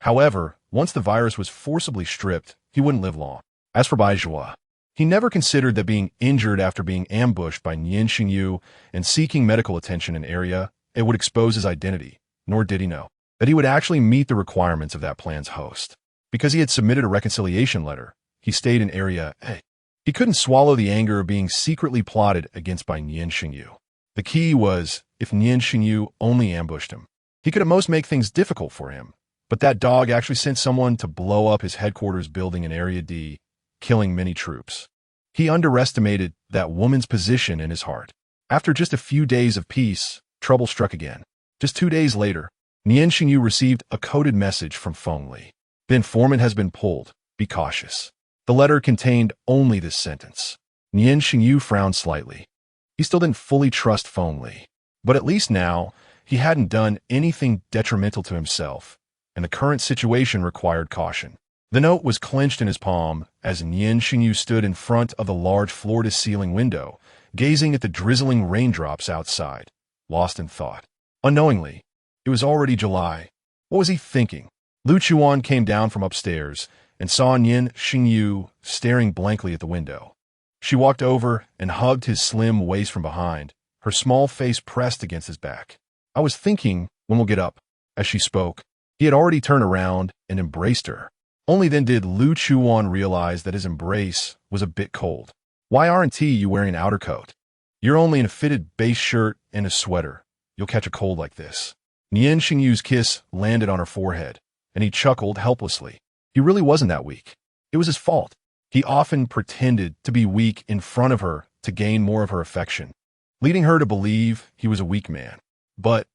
However, once the virus was forcibly stripped, he wouldn't live long. As for Baizhua, he never considered that being injured after being ambushed by Nian Shengyu and seeking medical attention in area, it would expose his identity, nor did he know that he would actually meet the requirements of that plan's host. Because he had submitted a reconciliation letter, he stayed in Area A. He couldn't swallow the anger of being secretly plotted against by Nian Shengyu. The key was, if Nian Shengyu only ambushed him, he could at most make things difficult for him. But that dog actually sent someone to blow up his headquarters building in Area D, killing many troops. He underestimated that woman's position in his heart. After just a few days of peace, trouble struck again. Just 2 days later, Nian Shengyu received a coded message from Feng Li. The informant has been pulled. Be cautious. The letter contained only this sentence. Nian Shengyu frowned slightly. He still didn't fully trust Feng Li. But at least now, he hadn't done anything detrimental to himself, and the current situation required caution. The note was clenched in his palm as Nian Shengyu stood in front of the large floor-to-ceiling window, gazing at the drizzling raindrops outside, lost in thought. Unknowingly, it was already July. What was he thinking? Lu Chuwan came down from upstairs and saw Nian Shengyu staring blankly at the window. She walked over and hugged his slim waist from behind, her small face pressed against his back. I was thinking, when we'll get up. As she spoke, he had already turned around and embraced her. Only then did Lu Chuwan realize that his embrace was a bit cold. Why aren't you wearing an outer coat? You're only in a fitted base shirt and a sweater. You'll catch a cold like this. Nian Shengyu's kiss landed on her forehead, and he chuckled helplessly. He really wasn't that weak. It was his fault. He often pretended to be weak in front of her to gain more of her affection, leading her to believe he was a weak man. But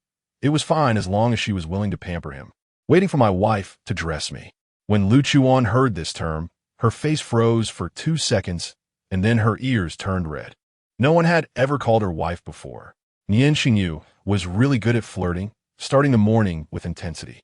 it was fine as long as she was willing to pamper him. Waiting for my wife to dress me. When Lu Chuwan heard this term, her face froze for 2 seconds, and then her ears turned red. No one had ever called her wife before. Nian Shengyu was really good at flirting, starting the morning with intensity.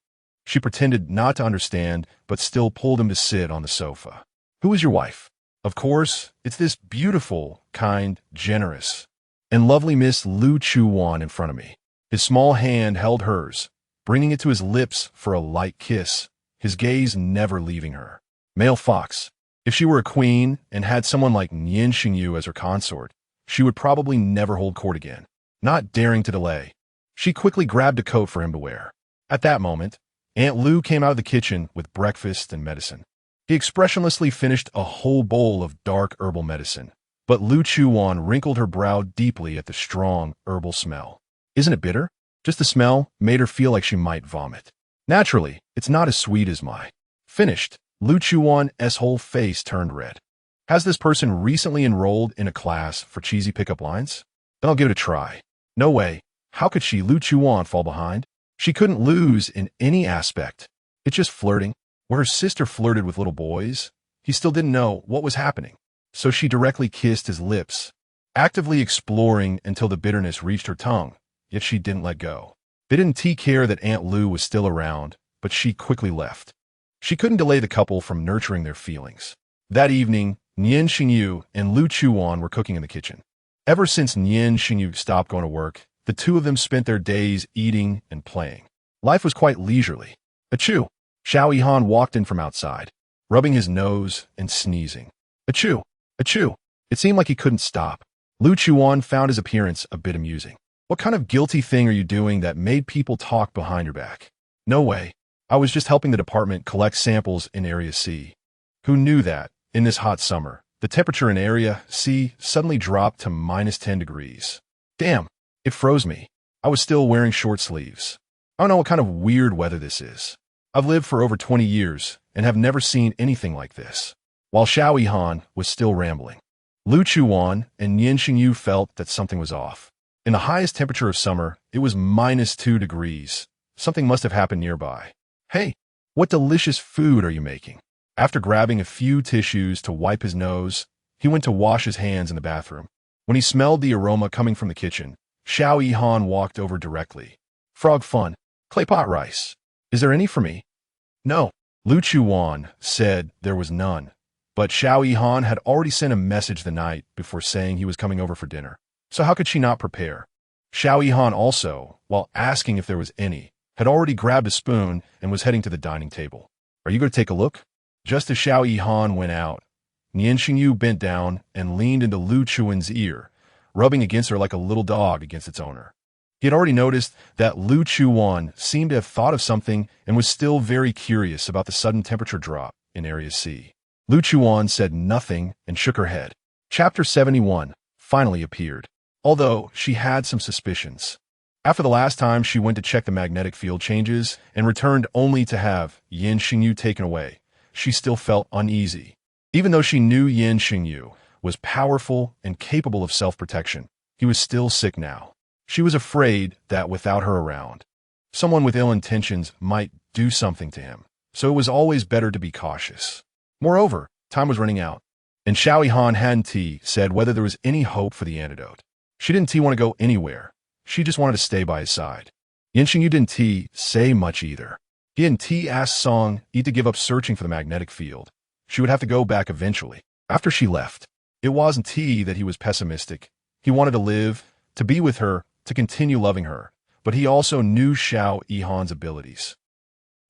She pretended not to understand, but still pulled him to sit on the sofa. Who is your wife? Of course, it's this beautiful, kind, generous, and lovely Miss Lu Chuwan in front of me. His small hand held hers, bringing it to his lips for a light kiss, his gaze never leaving her. Male fox. If she were a queen and had someone like Nian Shengyu as her consort, she would probably never hold court again. Not daring to delay, she quickly grabbed a coat for him to wear. At that moment, Aunt Lu came out of the kitchen with breakfast and medicine. He expressionlessly finished a whole bowl of dark herbal medicine, but Lu Chuwan wrinkled her brow deeply at the strong herbal smell. Isn't it bitter? Just the smell made her feel like she might vomit. Naturally, it's not as sweet as my. Finished, Lu Chuwan's whole face turned red. Has this person recently enrolled in a class for cheesy pickup lines? Then I'll give it a try. No way. How could she, Lu Chuwan, fall behind? She couldn't lose in any aspect. It's just flirting. Where her sister flirted with little boys, he still didn't know what was happening. So she directly kissed his lips, actively exploring until the bitterness reached her tongue, yet she didn't let go. They didn't take care that Aunt Lu was still around, but she quickly left. She couldn't delay the couple from nurturing their feelings. That evening, Nian Shengyu and Lu Chuwan were cooking in the kitchen. Ever since Nian Shengyu stopped going to work, the two of them spent their days eating and playing. Life was quite leisurely. Achoo! Xiao Yihan walked in from outside, rubbing his nose and sneezing. Achoo! Achoo! It seemed like he couldn't stop. Lu Chuwan found his appearance a bit amusing. What kind of guilty thing are you doing that made people talk behind your back? No way. I was just helping the department collect samples in Area C. Who knew that, in this hot summer, the temperature in Area C suddenly dropped to -10 degrees. Damn, it froze me. I was still wearing short sleeves. I don't know what kind of weird weather this is. I've lived for over 20 years and have never seen anything like this. While Xiao Yihan was still rambling, Lu Chuwan and Nian Shengyu felt that something was off. In the highest temperature of summer, it was -2 degrees. Something must have happened nearby. Hey, what delicious food are you making? After grabbing a few tissues to wipe his nose, he went to wash his hands in the bathroom. When he smelled the aroma coming from the kitchen, Xiao Yihan walked over directly. Frog fun, clay pot rice. Is there any for me? No. Lu Chuwan said there was none, but Xiao Yihan had already sent a message the night before saying he was coming over for dinner. So how could she not prepare? Xiao Yihan also, while asking if there was any, had already grabbed a spoon and was heading to the dining table. Are you going to take a look? Just as Xiao Yihan went out, Nian Shengyu bent down and leaned into Lu Chuwan's ear, rubbing against her like a little dog against its owner. He had already noticed that Lu Chuwan seemed to have thought of something and was still very curious about the sudden temperature drop in Area C. Lu Chuwan said nothing and shook her head. Chapter 71 finally appeared, although she had some suspicions. After the last time she went to check the magnetic field changes and returned only to have Nian Shengyu taken away, she still felt uneasy. Even though she knew Nian Shengyu was powerful and capable of self-protection, he was still sick now. She was afraid that without her around, someone with ill intentions might do something to him, so it was always better to be cautious. Moreover, time was running out, and Xiao Yihan hadn't said whether there was any hope for the antidote. She didn't want to go anywhere. She just wanted to stay by his side. Nian Shengyu didn't say much either. He and asked Song Yi to give up searching for the magnetic field. She would have to go back eventually. After she left, it wasn't that he was pessimistic. He wanted to live, to be with her, to continue loving her, but he also knew Xiao Yihan's abilities.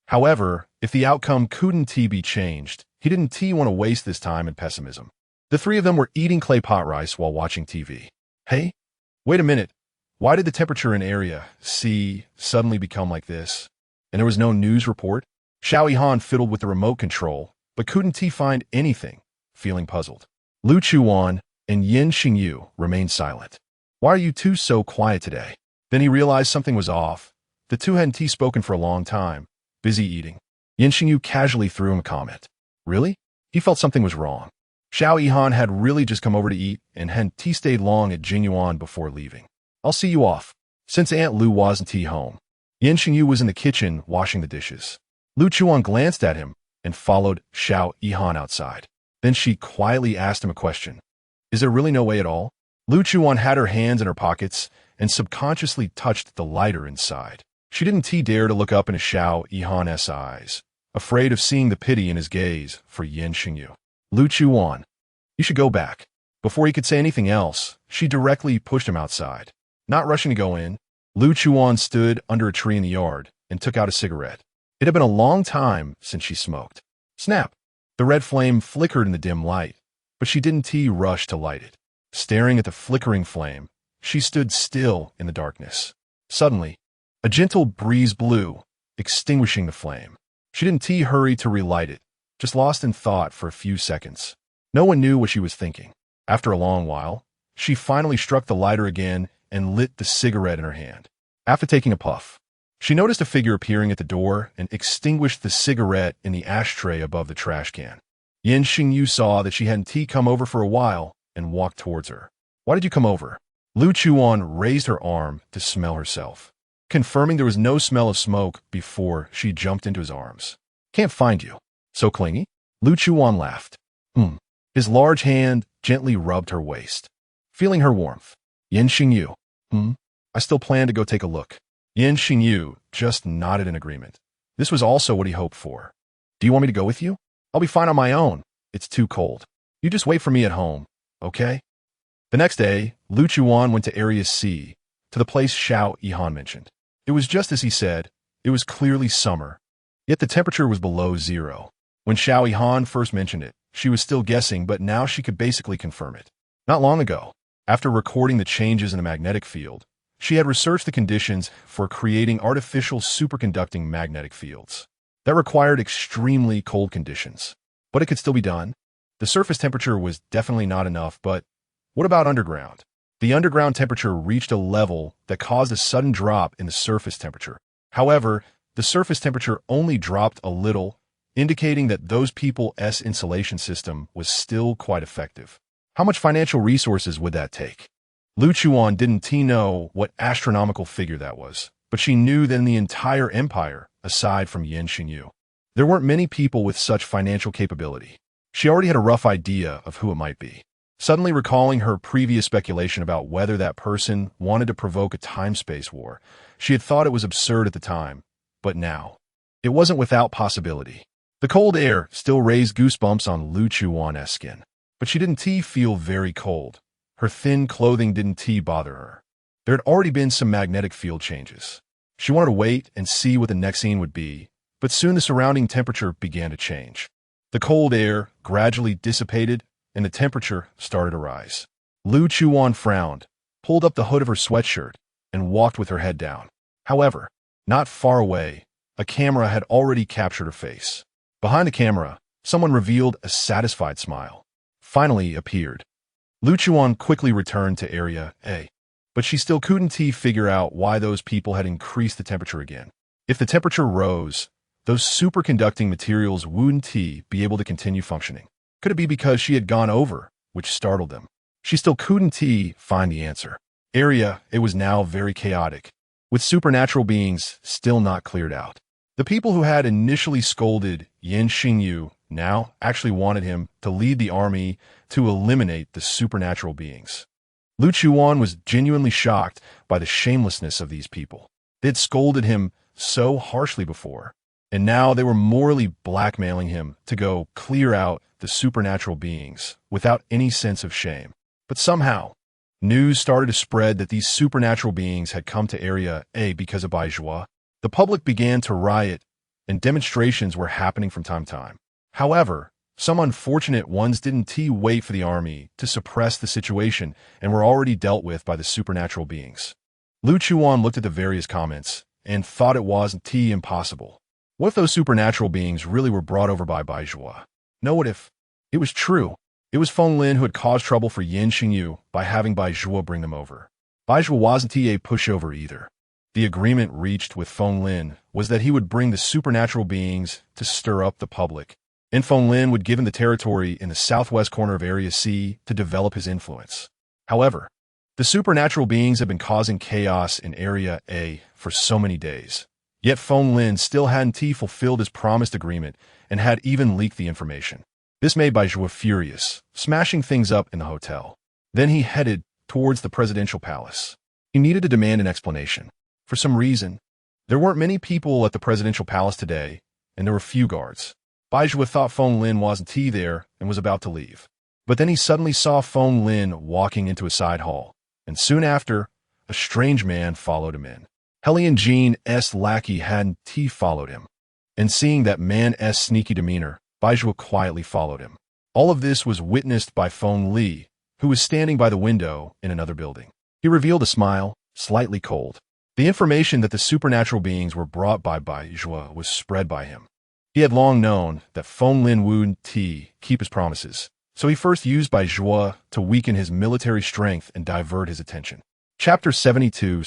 However, if the outcome couldn't be changed, he didn't want to waste this time in pessimism. The three of them were eating clay pot rice while watching TV. Hey, wait a minute. Why did the temperature in Area C suddenly become like this? And there was no news report? Xiao Yihan fiddled with the remote control, but couldn't find anything, feeling puzzled. Lu Chuwan and Nian Shengyu remained silent. Why are you two so quiet today? Then he realized something was off. The two hadn't spoken for a long time, busy eating. Nian Shengyu casually threw him a comment. Really? He felt something was wrong. Xiao Yihan had really just come over to eat and hadn't stayed long at Jinyuan before leaving. I'll see you off. Since Aunt Lu wasn't home, Nian Shengyu was in the kitchen washing the dishes. Lu Chuwan glanced at him and followed Xiao Yihan outside. Then she quietly asked him a question. Is there really no way at all? Lu Chuwan had her hands in her pockets and subconsciously touched the lighter inside. She didn't dare to look up into Xiao Yihan's eyes, afraid of seeing the pity in his gaze for Nian Shengyu. Lu Chuwan, you should go back. Before he could say anything else, she directly pushed him outside. Not rushing to go in, Lu Chuwan stood under a tree in the yard and took out a cigarette. It had been a long time since she smoked. Snap! The red flame flickered in the dim light, but she didn't rush to light it. Staring at the flickering flame, she stood still in the darkness. Suddenly, a gentle breeze blew, extinguishing the flame. She didn't hurry to relight it, just lost in thought for a few seconds. No one knew what she was thinking. After a long while, she finally struck the lighter again and lit the cigarette in her hand. After taking a puff, she noticed a figure appearing at the door and extinguished the cigarette in the ashtray above the trash can. Nian Shengyu saw that she hadn't come over for a while and walked towards her. Why did you come over? Lu Chuwan raised her arm to smell herself, confirming there was no smell of smoke before she jumped into his arms. Can't find you. So clingy? Lu Chuwan laughed. His large hand gently rubbed her waist, feeling her warmth. Nian Shengyu. I still plan to go take a look. Nian Shengyu just nodded in agreement. This was also what he hoped for. Do you want me to go with you? I'll be fine on my own. It's too cold. You just wait for me at home, okay? The next day, Lu Chuwan went to Area C, to the place Xiao Yihan mentioned. It was just as he said. It was clearly summer, yet the temperature was below zero. When Xiao Yihan first mentioned it, she was still guessing, but now she could basically confirm it. Not long ago, after recording the changes in the magnetic field, she had researched the conditions for creating artificial superconducting magnetic fields. That required extremely cold conditions, but it could still be done. The surface temperature was definitely not enough, but what about underground? The underground temperature reached a level that caused a sudden drop in the surface temperature. However, the surface temperature only dropped a little, indicating that those people's insulation system was still quite effective. How much financial resources would that take? Lu Chuwan didn't know what astronomical figure that was, but she knew that in the entire empire, aside from Nian Shengyu, there weren't many people with such financial capability. She already had a rough idea of who it might be. Suddenly recalling her previous speculation about whether that person wanted to provoke a time-space war, she had thought it was absurd at the time, but now, it wasn't without possibility. The cold air still raised goosebumps on Lu Chuwan's skin, but she didn't feel very cold. Her thin clothing didn't bother her. There had already been some magnetic field changes. She wanted to wait and see what the next scene would be, but soon the surrounding temperature began to change. The cold air gradually dissipated, and the temperature started to rise. Lu Chuwan frowned, pulled up the hood of her sweatshirt, and walked with her head down. However, not far away, a camera had already captured her face. Behind the camera, someone revealed a satisfied smile. Finally appeared. Lu Chuan quickly returned to Area A, but she still couldn't figure out why those people had increased the temperature again. If the temperature rose, those superconducting materials wouldn't be able to continue functioning. Could it be because she had gone over, which startled them? She still couldn't find the answer. Area A was now very chaotic, with supernatural beings still not cleared out. The people who had initially scolded Nian Shengyu now actually wanted him to lead the army to eliminate the supernatural beings. Lu Chuwan was genuinely shocked by the shamelessness of these people. They had scolded him so harshly before, and now they were morally blackmailing him to go clear out the supernatural beings without any sense of shame. But somehow, news started to spread that these supernatural beings had come to Area A because of Baizhua. The public began to riot, and demonstrations were happening from time to time. However, some unfortunate ones didn't wait for the army to suppress the situation and were already dealt with by the supernatural beings. Lu Chuan looked at the various comments and thought it wasn't impossible. What if those supernatural beings really were brought over by Baizhua? No, what if it was true? It was Feng Lin who had caused trouble for Nian Shengyu by having Baizhua bring them over. Baizhua wasn't a pushover either. The agreement reached with Feng Lin was that he would bring the supernatural beings to stir up the public, and Feng Lin would give him the territory in the southwest corner of Area C to develop his influence. However, the supernatural beings had been causing chaos in Area A for so many days. Yet Feng Lin still hadn't fulfilled his promised agreement and had even leaked the information. This made Baizhua furious, smashing things up in the hotel. Then he headed towards the presidential palace. He needed to demand an explanation. For some reason, there weren't many people at the presidential palace today, and there were few guards. Baizhua thought Feng Lin wasn't there and was about to leave. But then he suddenly saw Feng Lin walking into a side hall, and soon after, a strange man followed him in. Helian Jean's lackey hadn't followed him, and seeing that man's sneaky demeanor, Baizhua quietly followed him. All of this was witnessed by Feng Li, who was standing by the window in another building. He revealed a smile, slightly cold. The information that the supernatural beings were brought by Baizhua was spread by him. He had long known that Feng Lin wouldn't keep his promises, so he first used Baizhua to weaken his military strength and divert his attention. Chapter 72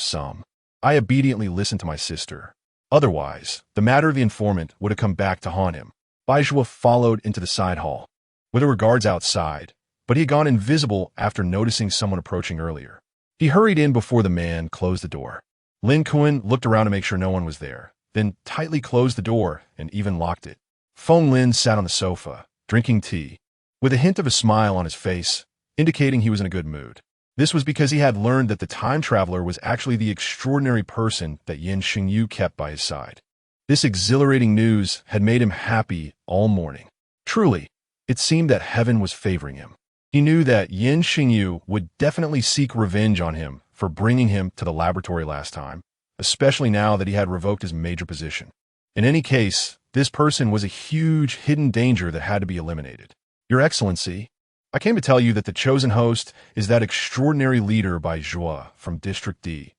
I obediently listened to my sister. Otherwise, the matter of the informant would have come back to haunt him. Baizhua followed into the side hall, where there were guards outside, but he had gone invisible after noticing someone approaching earlier. He hurried in before the man closed the door. Lin Kuan looked around to make sure no one was there, then tightly closed the door and even locked it. Feng Lin sat on the sofa, drinking tea, with a hint of a smile on his face, indicating he was in a good mood. This was because he had learned that the time traveler was actually the extraordinary person that Nian Shengyu kept by his side. This exhilarating news had made him happy all morning. Truly, it seemed that heaven was favoring him. He knew that Nian Shengyu would definitely seek revenge on him for bringing him to the laboratory last time, especially now that he had revoked his major position. In any case, this person was a huge hidden danger that had to be eliminated. Your Excellency, I came to tell you that the chosen host is that extraordinary leader Baizhua from District D.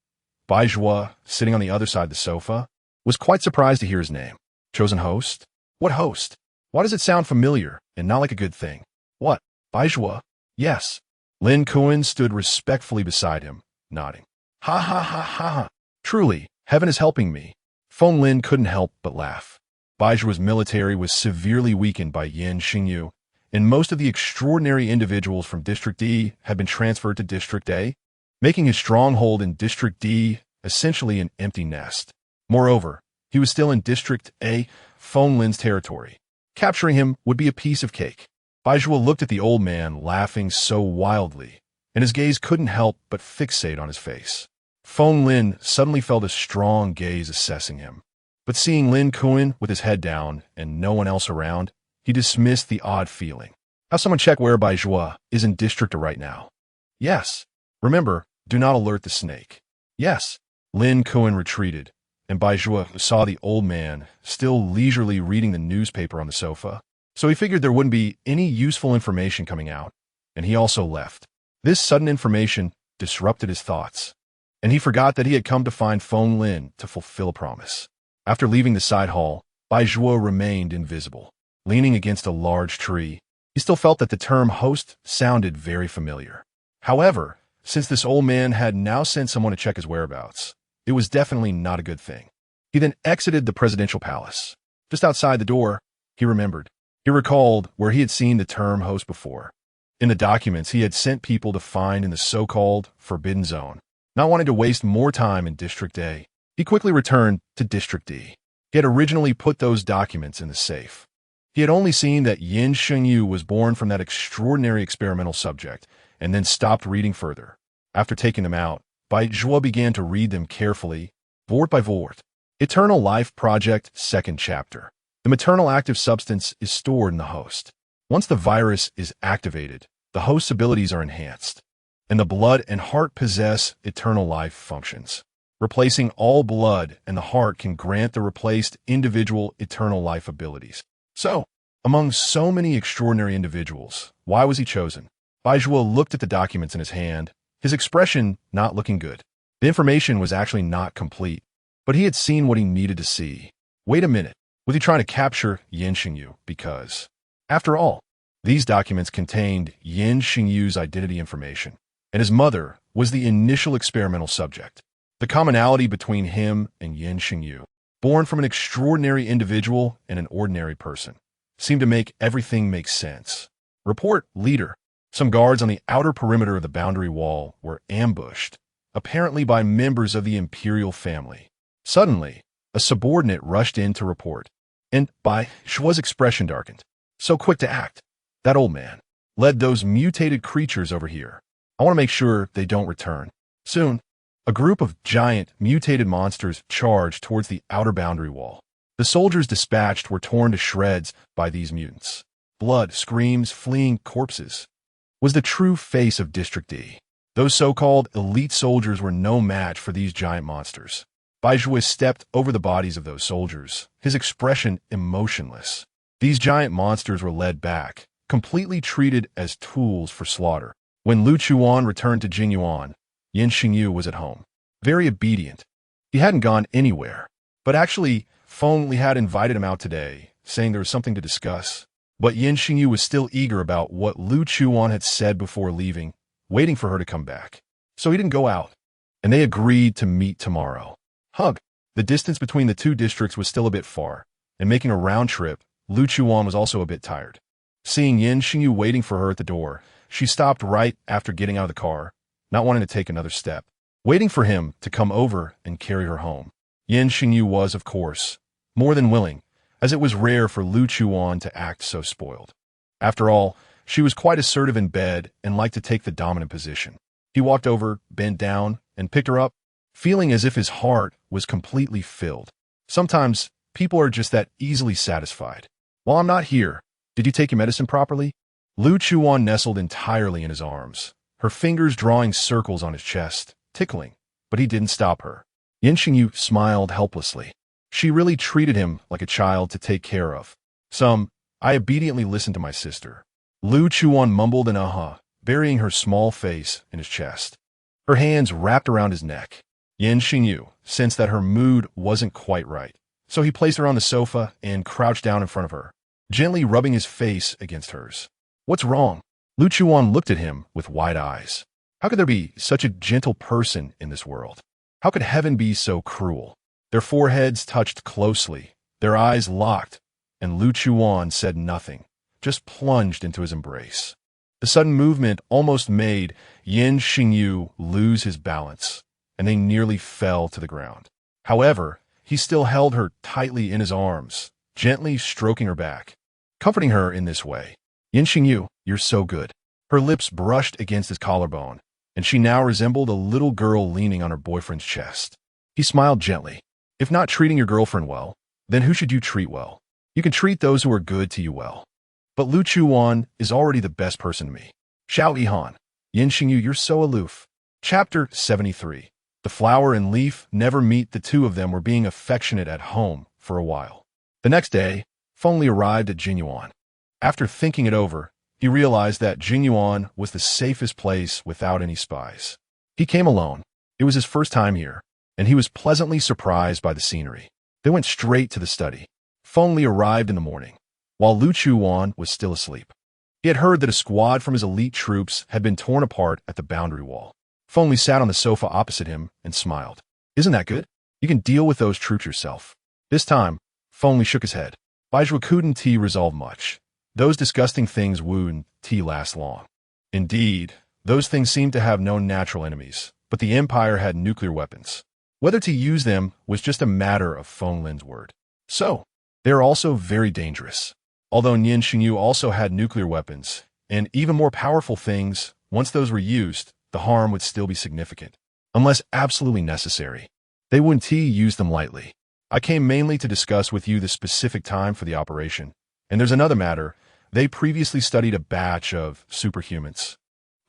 Baizhua, sitting on the other side of the sofa, was quite surprised to hear his name. Chosen host? What host? Why does it sound familiar and not like a good thing? What? Baizhua? Yes. Lin Kuan stood respectfully beside him, nodding. Ha ha ha ha ha. Truly, heaven is helping me. Feng Lin couldn't help but laugh. Baizhua's military was severely weakened by Nian Shengyu, and most of the extraordinary individuals from District D had been transferred to District A, making his stronghold in District D essentially an empty nest. Moreover, he was still in District A, Feng Lin's territory. Capturing him would be a piece of cake. Baizhua looked at the old man laughing so wildly, and his gaze couldn't help but fixate on his face. Feng Lin suddenly felt a strong gaze assessing him. But seeing Lin Kuan with his head down and no one else around, he dismissed the odd feeling. Have someone check where Baizhua is in District right now. Yes. Remember, do not alert the snake. Yes. Lin Kuan retreated, and Bai Zhuo saw the old man still leisurely reading the newspaper on the sofa. So he figured there wouldn't be any useful information coming out, and he also left. This sudden information disrupted his thoughts, and he forgot that he had come to find Feng Lin to fulfill a promise. After leaving the side hall, Bai Zhuo remained invisible. Leaning against a large tree, he still felt that the term host sounded very familiar. However, since this old man had now sent someone to check his whereabouts, it was definitely not a good thing. He then exited the presidential palace. Just outside the door, he remembered. He recalled where he had seen the term host before. In the documents he had sent people to find in the so-called Forbidden Zone. Not wanting to waste more time in District A, he quickly returned to District D. He had originally put those documents in the safe. He had only seen that Nian Shengyu was born from that extraordinary experimental subject, and then stopped reading further. After taking them out, Bai Zhuo began to read them carefully, word by word. Eternal Life Project, 2nd Chapter. The maternal active substance is stored in the host. Once the virus is activated, the host's abilities are enhanced, and the blood and heart possess eternal life functions. Replacing all blood and the heart can grant the replaced individual eternal life abilities. So, among so many extraordinary individuals, why was he chosen? Bai Zhuo looked at the documents in his hand, his expression not looking good. The information was actually not complete, but he had seen what he needed to see. Wait a minute, was he trying to capture Nian Shengyu? Because, after all, these documents contained Nian Shengyu's identity information, and his mother was the initial experimental subject. The commonality between him and Nian Shengyu, born from an extraordinary individual and an ordinary person, seemed to make everything make sense. Report, leader. Some guards on the outer perimeter of the boundary wall were ambushed, apparently by members of the imperial family. Suddenly, a subordinate rushed in to report, and Bai Zhuo's expression darkened. So quick to act. That old man led those mutated creatures over here. I want to make sure they don't return. Soon, a group of giant, mutated monsters charged towards the outer boundary wall. The soldiers dispatched were torn to shreds by these mutants. Blood, screams, fleeing corpses was the true face of District D. Those so-called elite soldiers were no match for these giant monsters. Bai Zhuo stepped over the bodies of those soldiers, his expression emotionless. These giant monsters were led back, completely treated as tools for slaughter. When Lu Chuwan returned to Jinyuan, Nian Shengyu was at home, very obedient. He hadn't gone anywhere, but actually, Feng Li had invited him out today, saying there was something to discuss. But Nian Shengyu was still eager about what Lu Chuwan had said before leaving, waiting for her to come back. So he didn't go out, and they agreed to meet tomorrow. Hug. The distance between the two districts was still a bit far, and making a round trip, Lu Chuwan was also a bit tired. Seeing Nian Shengyu waiting for her at the door, she stopped right after getting out of the car, not wanting to take another step, waiting for him to come over and carry her home. Nian Shengyu was, of course, more than willing, as it was rare for Lu Chuwan to act so spoiled. After all, she was quite assertive in bed and liked to take the dominant position. He walked over, bent down, and picked her up, feeling as if his heart was completely filled. Sometimes, people are just that easily satisfied. While I'm not here, did you take your medicine properly? Lu Chuwan nestled entirely in his arms, her fingers drawing circles on his chest, tickling, but he didn't stop her. Nian Shengyu smiled helplessly. She really treated him like a child to take care of. I obediently listened to my sister. Lu Chuwan mumbled an aha, burying her small face in his chest. Her hands wrapped around his neck. Nian Shengyu sensed that her mood wasn't quite right, so he placed her on the sofa and crouched down in front of her, gently rubbing his face against hers. What's wrong? Lu Chuwan looked at him with wide eyes. How could there be such a gentle person in this world? How could heaven be so cruel? Their foreheads touched closely, their eyes locked, and Lu Chuwan said nothing, just plunged into his embrace. The sudden movement almost made Nian Shengyu lose his balance, and they nearly fell to the ground. However, he still held her tightly in his arms, gently stroking her back, comforting her in this way. Nian Shengyu, you're so good. Her lips brushed against his collarbone, and she now resembled a little girl leaning on her boyfriend's chest. He smiled gently. If not treating your girlfriend well, then who should you treat well? You can treat those who are good to you well. But Lu Chuwan is already the best person to me. Xiao Yihan. Nian Shengyu, you're so aloof. Chapter 73. The flower and leaf never meet. The two of them were being affectionate at home for a while. The next day, Feng arrived at Jinyuan. After thinking it over, he realized that Jinyuan was the safest place without any spies. He came alone. It was his first time here, and he was pleasantly surprised by the scenery. They went straight to the study. Feng arrived in the morning, while Lu Chuwan was still asleep. He had heard that a squad from his elite troops had been torn apart at the boundary wall. Feng sat on the sofa opposite him and smiled. Isn't that good? You can deal with those troops yourself. This time, Feng shook his head. Baizhua couldn't resolve much. Those disgusting things wouldn't last long. Indeed, those things seemed to have no natural enemies, but the Empire had nuclear weapons. Whether to use them was just a matter of Feng Lin's word. So, they are also very dangerous. Although Nian Shengyu also had nuclear weapons, and even more powerful things, once those were used, the harm would still be significant. Unless absolutely necessary, they wouldn't use them lightly. I came mainly to discuss with you the specific time for the operation. And there's another matter. They previously studied a batch of superhumans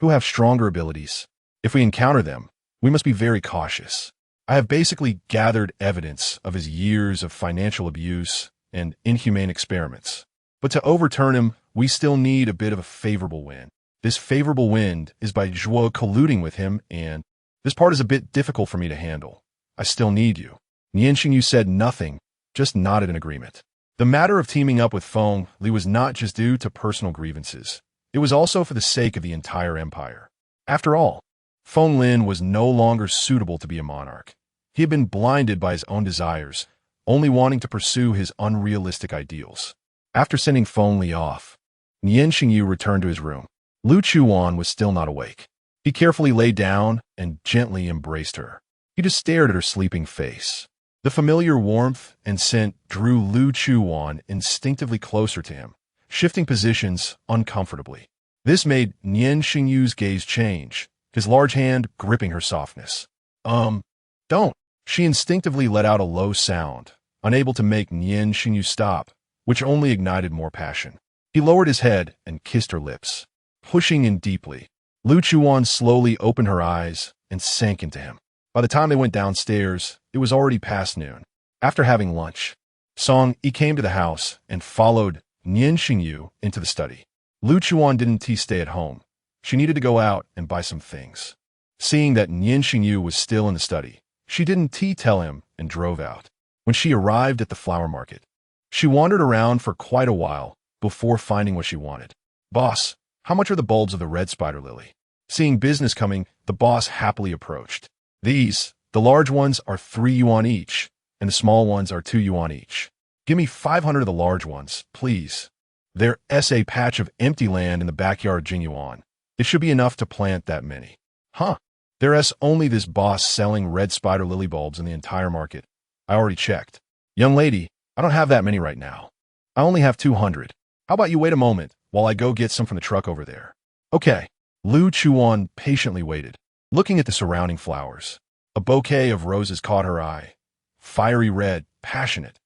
who have stronger abilities. If we encounter them, we must be very cautious. I have basically gathered evidence of his years of financial abuse and inhumane experiments. But to overturn him, we still need a bit of a favorable wind. This favorable wind is by Zhuo colluding with him, and this part is a bit difficult for me to handle. I still need you. Nian Shengyu said nothing, just nodded in agreement. The matter of teaming up with Feng Li was not just due to personal grievances. It was also for the sake of the entire empire. After all, Feng Lin was no longer suitable to be a monarch. He had been blinded by his own desires, only wanting to pursue his unrealistic ideals. After sending Feng Li off, Nian Shengyu returned to his room. Lu Chuwan was still not awake. He carefully lay down and gently embraced her. He just stared at her sleeping face. The familiar warmth and scent drew Lu Chuwan instinctively closer to him, shifting positions uncomfortably. This made Nian Shengyu's gaze change, his large hand gripping her softness. Don't. She instinctively let out a low sound, unable to make Nian Shengyu stop, which only ignited more passion. He lowered his head and kissed her lips, pushing in deeply. Lu Chuwan slowly opened her eyes and sank into him. By the time they went downstairs, it was already past noon. After having lunch, Song Yi came to the house and followed Nian Shengyu into the study. Lu Chuwan didn't stay at home. She needed to go out and buy some things. Seeing that Nian Shengyu was still in the study, she didn't tell him and drove out. When she arrived at the flower market, she wandered around for quite a while before finding what she wanted. Boss, how much are the bulbs of the red spider lily? Seeing business coming, the boss happily approached. These, the large ones, are 3 yuan each, and the small ones are 2 yuan each. Give me 500 of the large ones, please. There's a patch of empty land in the backyard, Jinyuan. It should be enough to plant that many. Huh. There's only this boss selling red spider lily bulbs in the entire market. I already checked. Young lady, I don't have that many right now. I only have 200. How about you wait a moment while I go get some from the truck over there? Okay. Lu Chuwan patiently waited, looking at the surrounding flowers. A bouquet of roses caught her eye. Fiery red, passionate.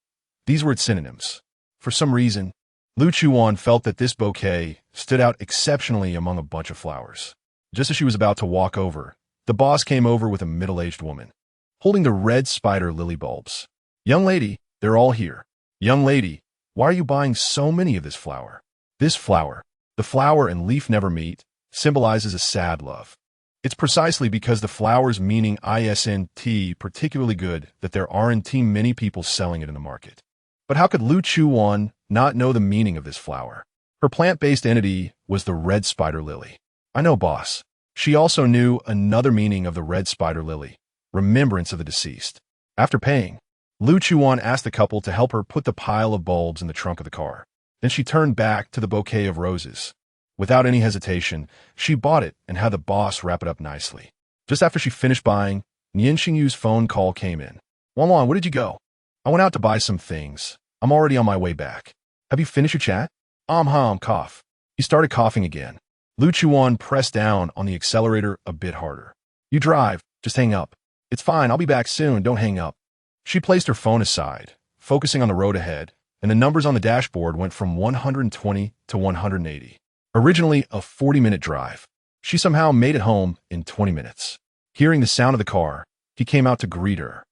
These were its synonyms. For some reason, Lu Chuwan felt that this bouquet stood out exceptionally among a bunch of flowers. Just as she was about to walk over, the boss came over with a middle-aged woman, holding the red spider lily bulbs. Young lady, they're all here. Young lady, why are you buying so many of this flower? This flower, the flower and leaf never meet, symbolizes a sad love. It's precisely because the flower's meaning isn't particularly good that there aren't many people selling it in the market. But how could Lu Chuwan not know the meaning of this flower? Her plant-based entity was the red spider lily. I know, boss. She also knew another meaning of the red spider lily, remembrance of the deceased. After paying, Lu Chuwan asked the couple to help her put the pile of bulbs in the trunk of the car. Then she turned back to the bouquet of roses. Without any hesitation, she bought it and had the boss wrap it up nicely. Just after she finished buying, Nian Shengyu's phone call came in. Wanwan, where did you go? I went out to buy some things. I'm already on my way back. Have you finished your chat? Cough. He started coughing again. Lu Chuwan pressed down on the accelerator a bit harder. You drive, just hang up. It's fine, I'll be back soon, don't hang up. She placed her phone aside, focusing on the road ahead, and the numbers on the dashboard went from 120 to 180. Originally a 40-minute drive, she somehow made it home in 20 minutes. Hearing the sound of the car, He came out to greet her.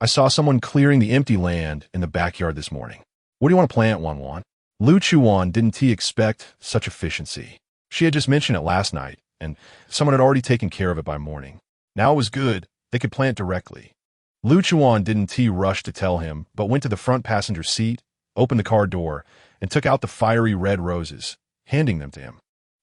I saw someone clearing the empty land in the backyard this morning. What do you want to plant, Wan? Lu Chuwan didn't expect such efficiency. She had just mentioned it last night, and someone had already taken care of it by morning. Now it was good. They could plant directly. Lu Chuwan didn't rush to tell him, but went to the front passenger seat, opened the car door, and took out the fiery red roses, handing them to him.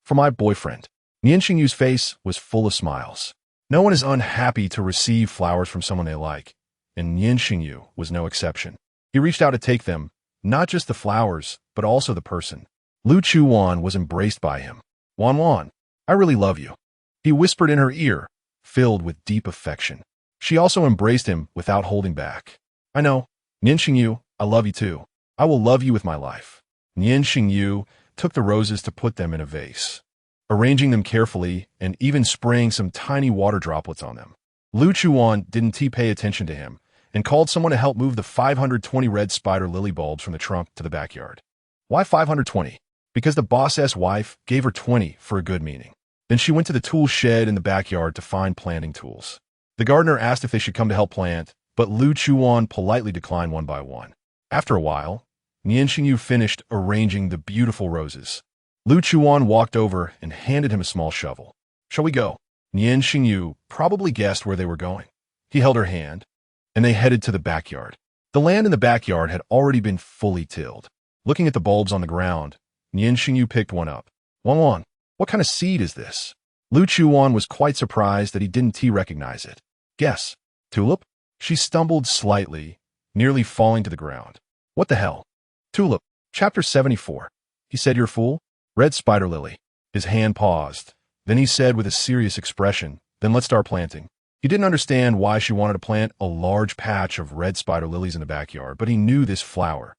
For my boyfriend. Nian Shengyu's face was full of smiles. No one is unhappy to receive flowers from someone they like, and Nian Shengyu was no exception. He reached out to take them, not just the flowers, but also the person. Lu Chuwan was embraced by him. Wan, I really love you. He whispered in her ear, filled with deep affection. She also embraced him without holding back. I know, Nian Shengyu, I love you too. I will love you with my life. Nian Shengyu took the roses to put them in a vase, arranging them carefully and even spraying some tiny water droplets on them. Lu Chuwan didn't pay attention to him and called someone to help move the 520 red spider lily bulbs from the trunk to the backyard. Why 520? Because the boss's wife gave her 20 for a good meaning. Then she went to the tool shed in the backyard to find planting tools. The gardener asked if they should come to help plant, but Lu Chuwan politely declined one by one. After a while, Nian Shengyu finished arranging the beautiful roses. Lu Chuwan walked over and handed him a small shovel. Shall we go? Nian Shengyu probably guessed where they were going. He held her hand, and they headed to the backyard. The land in the backyard had already been fully tilled. Looking at the bulbs on the ground, Nian Shengyu picked one up. Wan, what kind of seed is this? Lu Chuwan was quite surprised that he didn't recognize it. Guess. Tulip? She stumbled slightly, nearly falling to the ground. What the hell? Tulip. Chapter 74. He said, you're fool? Red spider lily. His hand paused. Then he said with a serious expression, then let's start planting. He didn't understand why she wanted to plant a large patch of red spider lilies in the backyard, but he knew this flower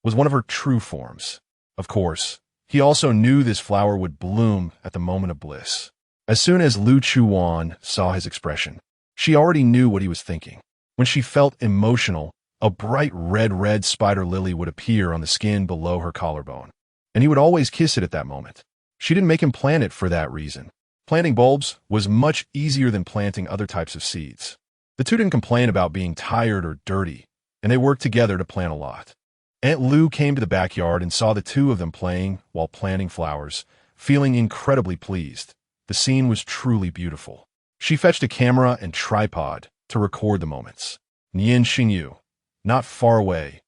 was one of her true forms. Of course, he also knew this flower would bloom at the moment of bliss. As soon as Lu Chuwan saw his expression, she already knew what he was thinking. When she felt emotional, a bright red spider lily would appear on the skin below her collarbone, and he would always kiss it at that moment. She didn't make him plant it for that reason. Planting bulbs was much easier than planting other types of seeds. The two didn't complain about being tired or dirty, and they worked together to plant a lot. Aunt Lu came to the backyard and saw the two of them playing while planting flowers, feeling incredibly pleased. The scene was truly beautiful. She fetched a camera and tripod to record the moments. Nian Shengyu, not far away,